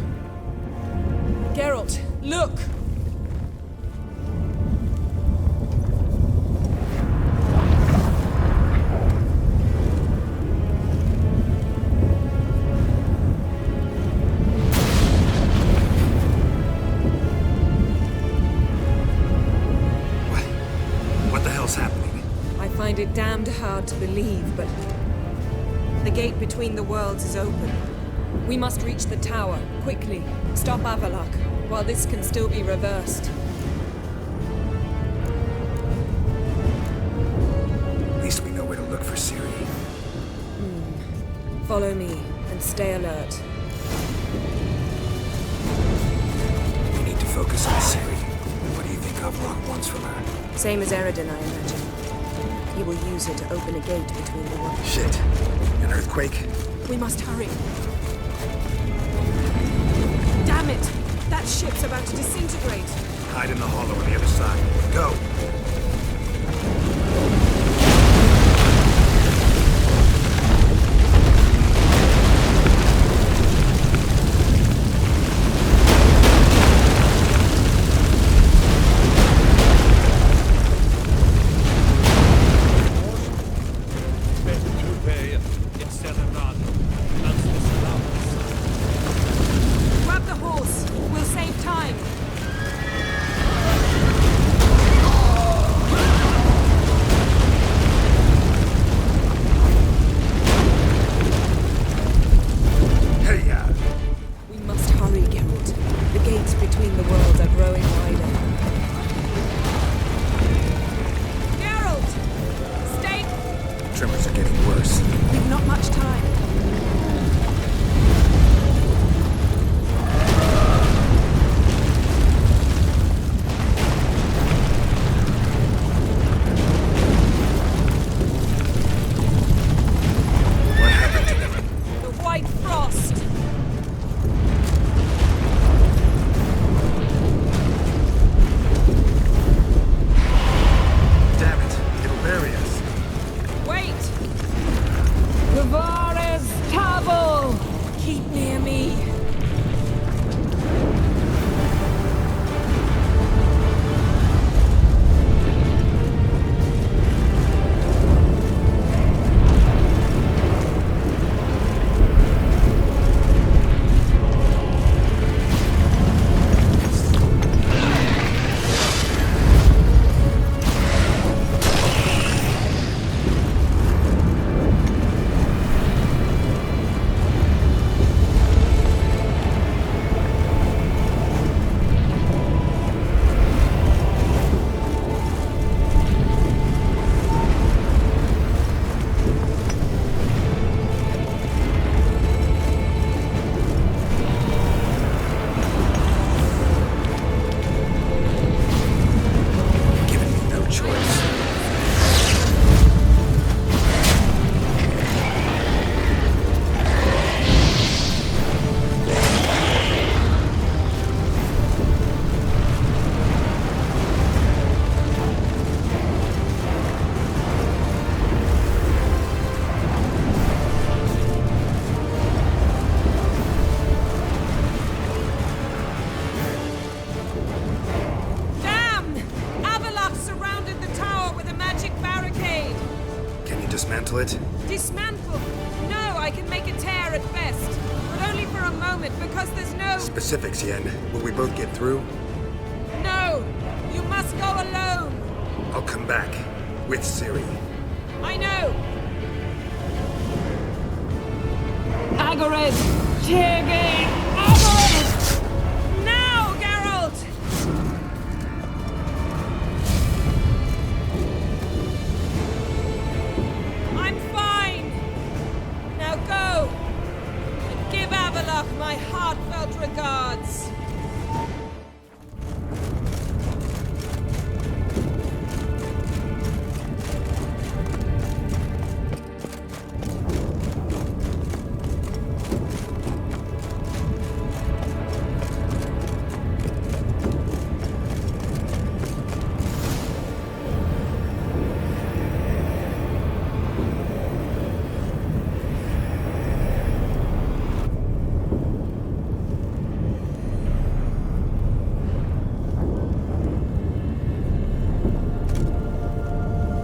Geralt, look! What the hell's happening? I find it damned hard to believe, but the gate between the worlds is open. We must reach the tower, quickly. Stop Avallac'h, while this can still be reversed. At least we know where to look for Ciri. Follow me, and stay alert. We need to focus on Ciri. What do you think Avallac'h wants from her? Same as Eredin, I imagine. He will use her to open a gate between the worlds. Shit. An earthquake? We must hurry. Damn it! That ship's about to disintegrate. Hide in the hollow on the other side. Go! Grab the horse. We'll save time. We must hurry, Geralt. The gates between the worlds are growing wider. Geralt! Stay! Tremors are getting worse. We've not much time. What happened to them? The white frost! Damn it. It'll bury us. Wait! Gavares Tavel! Keep near me. Giving me no choice. Damn! Avallac'h surrounded the tower with a magic barricade. Can you dismantle it? Dismantle? No, I can make a tear at best. But only for a moment, because there's no... Specifics, Yen. Will we both get through? No! You must go alone! I'll come back. With Ciri. I know! Agarid! Tirgate! Agarid! Now, Geralt! I'm fine! Now go! And give Avallac'h my heartfelt regards!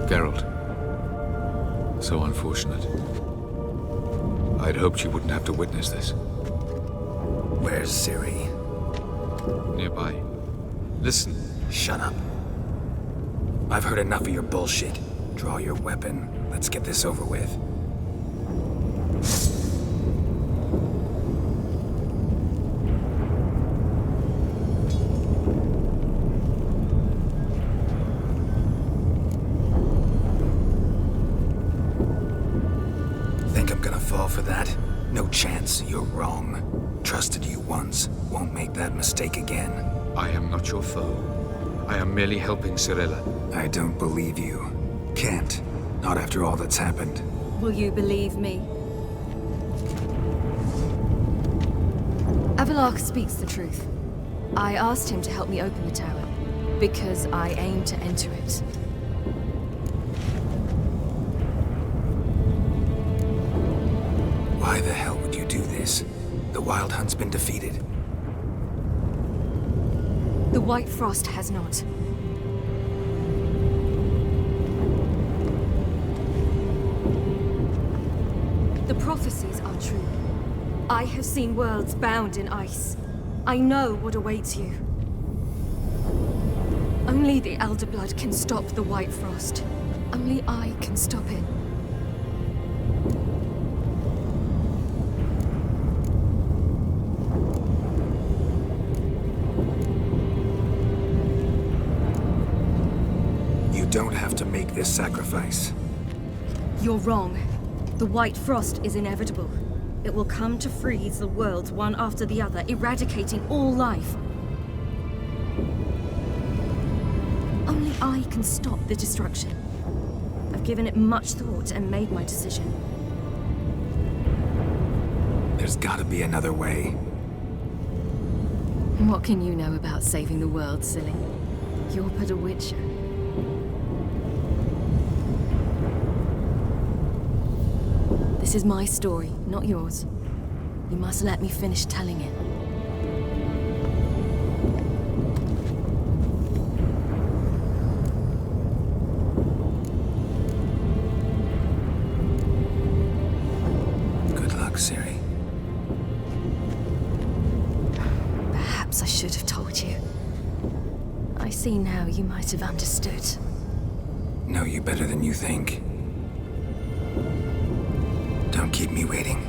Geralt. So unfortunate. I'd hoped you wouldn't have to witness this. Where's Ciri? Nearby. Listen. Shut up. I've heard enough of your bullshit. Draw your weapon. Let's get this over with. Think I'm gonna fall for that? No chance. You're wrong. Trusted you once. Won't make that mistake again. I am not your foe. I am merely helping Cirilla. I don't believe you. Can't. Not after all that's happened. Will you believe me? Avallac'h speaks the truth. I asked him to help me open the tower, because I aim to enter it. Why the hell would you do this? The Wild Hunt's been defeated. The White Frost has not. The prophecies are true. I have seen worlds bound in ice. I know what awaits you. Only the Elder Blood can stop the White Frost. Only I can stop it. You don't have to make this sacrifice. You're wrong. The White Frost is inevitable. It will come to freeze the worlds one after the other, eradicating all life. Only I can stop the destruction. I've given it much thought and made my decision. There's gotta be another way. What can you know about saving the world, silly? You're but a witcher. This is my story, not yours. You must let me finish telling it. Good luck, Ciri. Perhaps I should have told you. I see now you might have understood. Know you better than you think. Don't keep me waiting.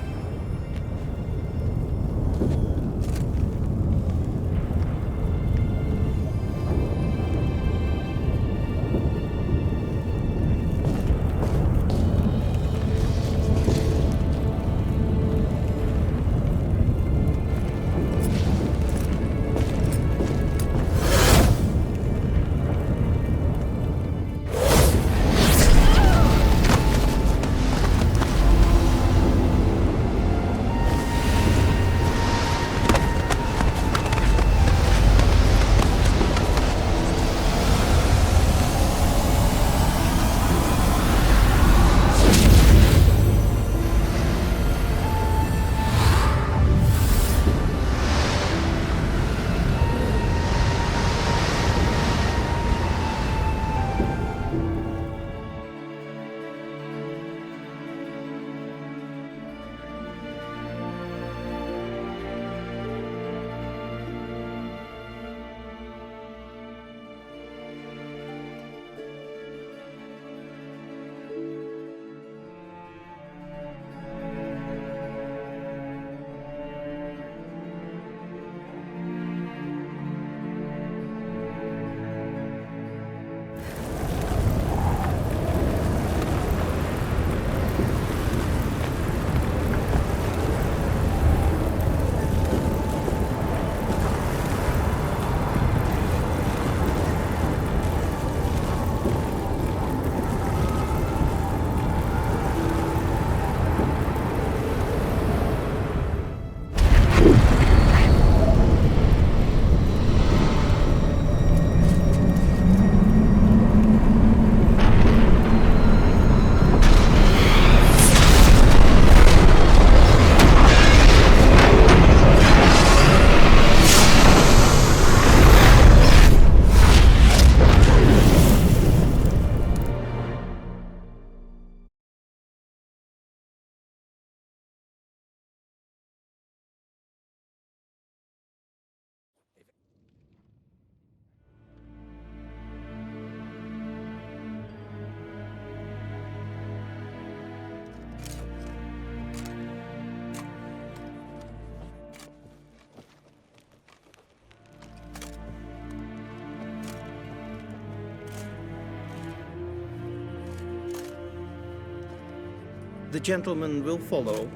The gentleman will follow.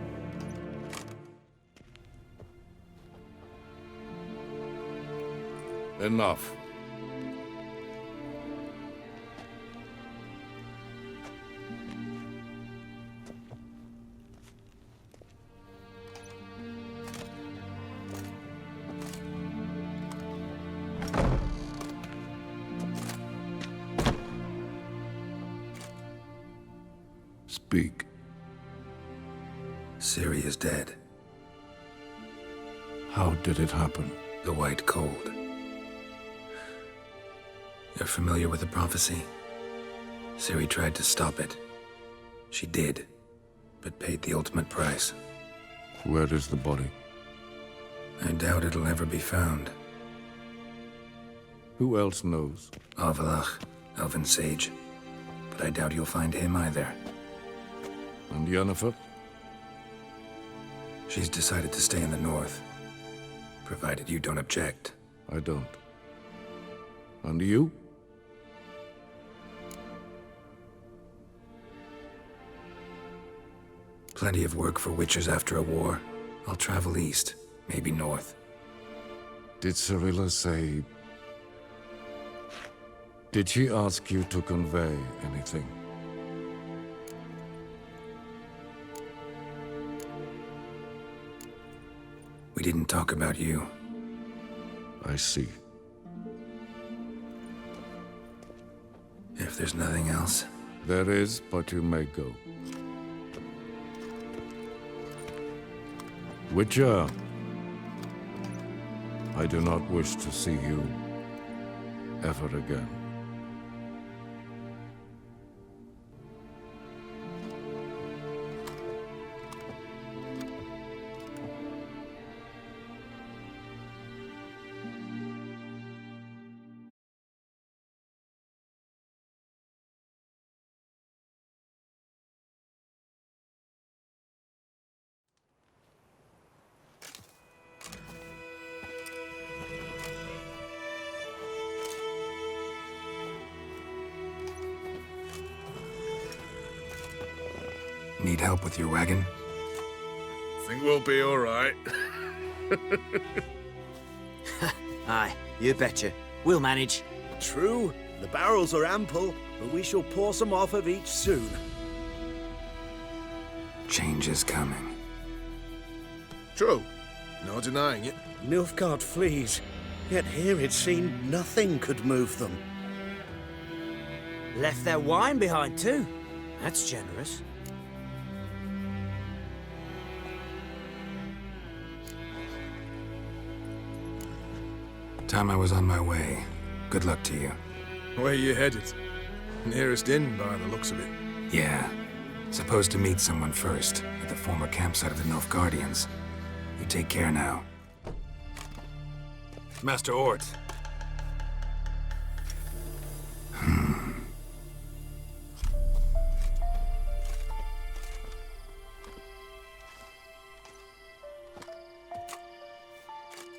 Enough. Speak. Ciri is dead. How did it happen? The White Cold. You're familiar with the prophecy? Ciri tried to stop it. She did, but paid the ultimate price. Where is the body? I doubt it'll ever be found. Who else knows? Avalach, Elven Sage. But I doubt you'll find him either. And Yennefer? She's decided to stay in the north. Provided you don't object. I don't. And you? Plenty of work for witchers after a war. I'll travel east, maybe north. Did Cirilla say... Did she ask you to convey anything? We didn't talk about you. I see. If there's nothing else... There is, but you may go. Witcher, I do not wish to see you ever again. Need help with your wagon? Think we'll be all right. Aye, you betcha. We'll manage. True, the barrels are ample, but we shall pour some off of each soon. Change is coming. True. No denying it. Nilfgaard flees, yet here it seemed nothing could move them. Left their wine behind too. That's generous. Time I was on my way. Good luck to you. Where you headed? Nearest inn, by the looks of it. Yeah. Supposed to meet someone first, at the former campsite of the Nilfgaardians. You take care now. Master Ort.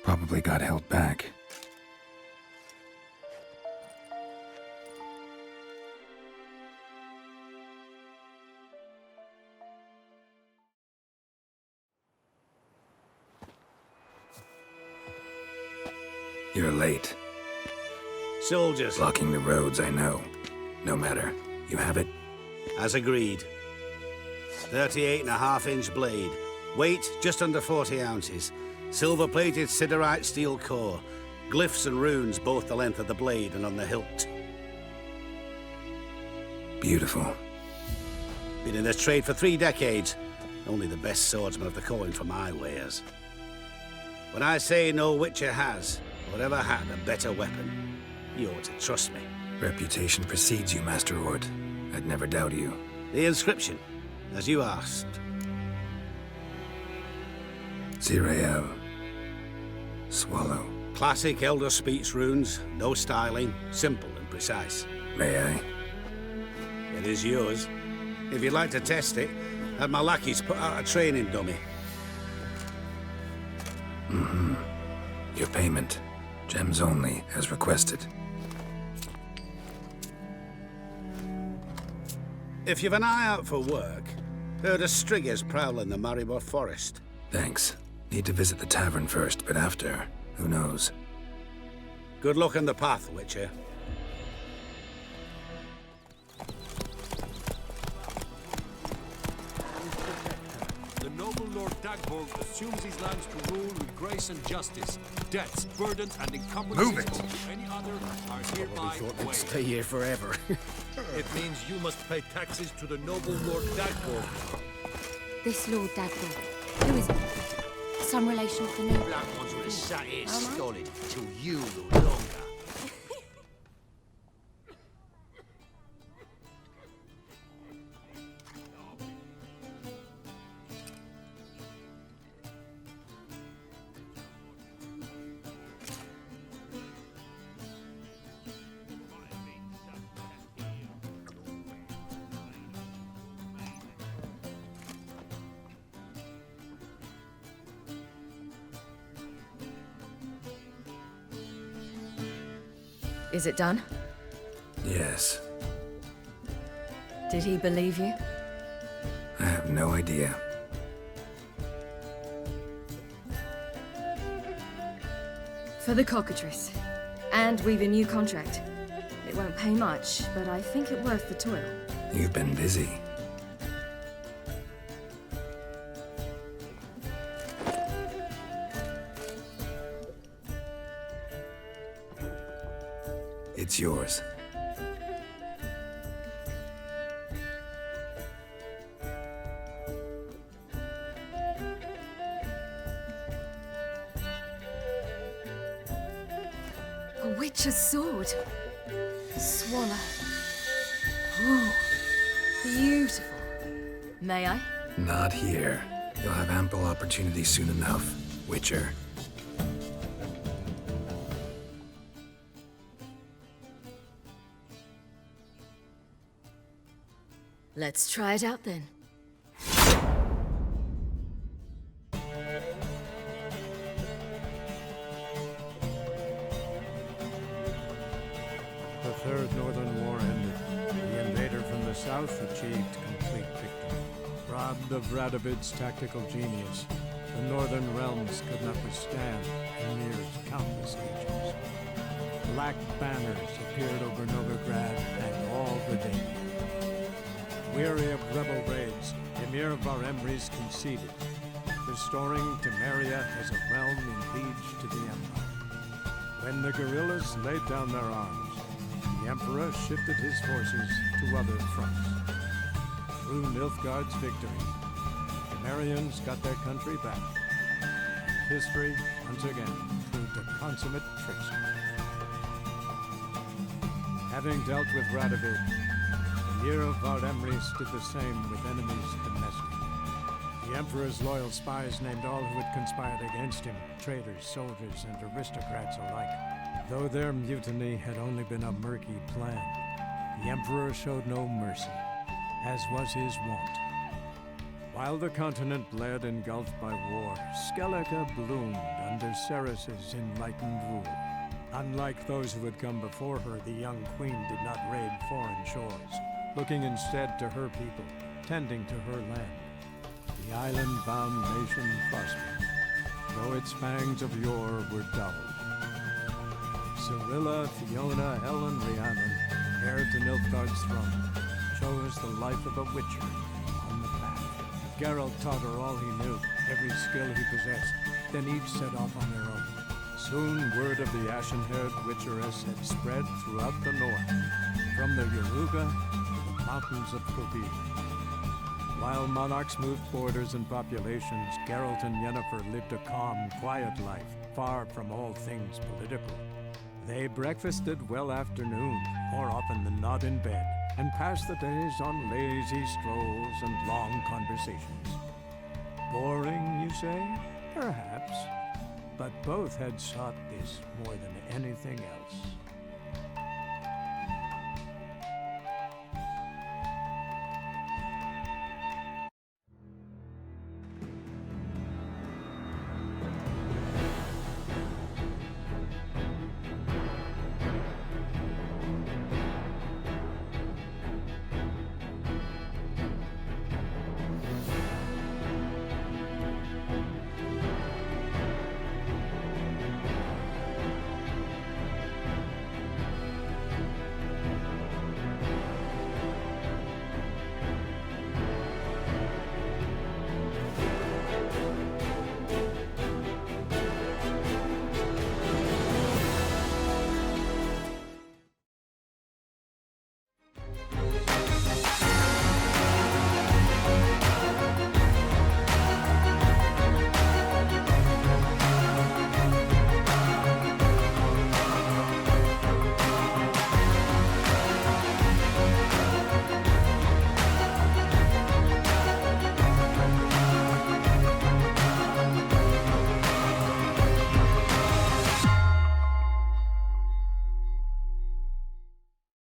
Probably got held back. You're late. Soldiers. Blocking the roads, I know. No matter. You have it? As agreed. 38.5-inch blade. Weight just under 40 ounces. Silver-plated siderite steel core. Glyphs and runes both the length of the blade and on the hilt. Beautiful. Been in this trade for 3 decades. Only the best swordsman of the coin for my wares. When I say no witcher has, or ever had, a better weapon, you ought to trust me. Reputation precedes you, Master Ort. I'd never doubt you. The inscription, as you asked. Zirael. Swallow. Classic Elder Speech runes, no styling, simple and precise. May I? It is yours. If you'd like to test it, have my lackeys put out a training dummy. Mm-hmm. Your payment. Gems only, as requested. If you've an eye out for work, Heard of striggers prowling the Maribor forest. Thanks. Need to visit the tavern first, but after, who knows? Good luck on the path, Witcher. The noble Lord Dagborg assumes these lands to rule with grace and justice. Debts, burdens, and encumbrances Move it. owed to any other are hereby Thought waived. I'd stay here forever. It means you must pay taxes to the noble Lord Dagborg. This Lord Dagwood, who is he? Some relation of the noble? Black ones would have sat here Am I? stolid till you no longer. Is it done? Yes. Did he believe you? I have no idea. For the cockatrice. And we've a new contract. It won't pay much, but I think it worth the toil. You've been busy. It's yours. A witch's sword. Swallow. Ooh, beautiful. May I? Not here. You'll have ample opportunity soon enough, Witcher. Let's try it out then. The Third Northern War ended. The invader from the south achieved complete victory. Robbed of Radovid's tactical genius, the northern realms could not withstand Ymir's countless legions. Black banners appeared over Novigrad and all Redania. Weary of rebel raids, Ymir of Varemres conceded, restoring Temeria as a realm in liege to the Empire. When the guerrillas laid down their arms, the Emperor shifted his forces to other fronts. Through Nilfgaard's victory, Temerians got their country back. History, once again, proved a consummate trickster. Having dealt with Radovid, Ymir of Varemres did the same with enemies domestic. The Emperor's loyal spies named all who had conspired against him, traitors, soldiers, and aristocrats alike. Though their mutiny had only been a murky plan, the Emperor showed no mercy, as was his wont. While the continent bled engulfed by war, Skellige bloomed under Ceres's enlightened rule. Unlike those who had come before her, the young queen did not raid foreign shores, looking instead to her people, tending to her land. The island-bound nation prospered, though its fangs of yore were dulled. Cyrilla, Fiona, Ellen, Rhiannon, heir to Nilfgaard's throne, chose the life of a witcher on the path. Geralt taught her all he knew, every skill he possessed, then each set off on their own. Soon word of the ashen-haired witcheress had spread throughout the north, from the Yaruga to the mountains of Kobir. While monarchs moved borders and populations, Geralt and Yennefer lived a calm, quiet life, far from all things political. They breakfasted well afternoon, more often than not in bed, and passed the days on lazy strolls and long conversations. Boring, you say? Perhaps. But both had sought this more than anything else.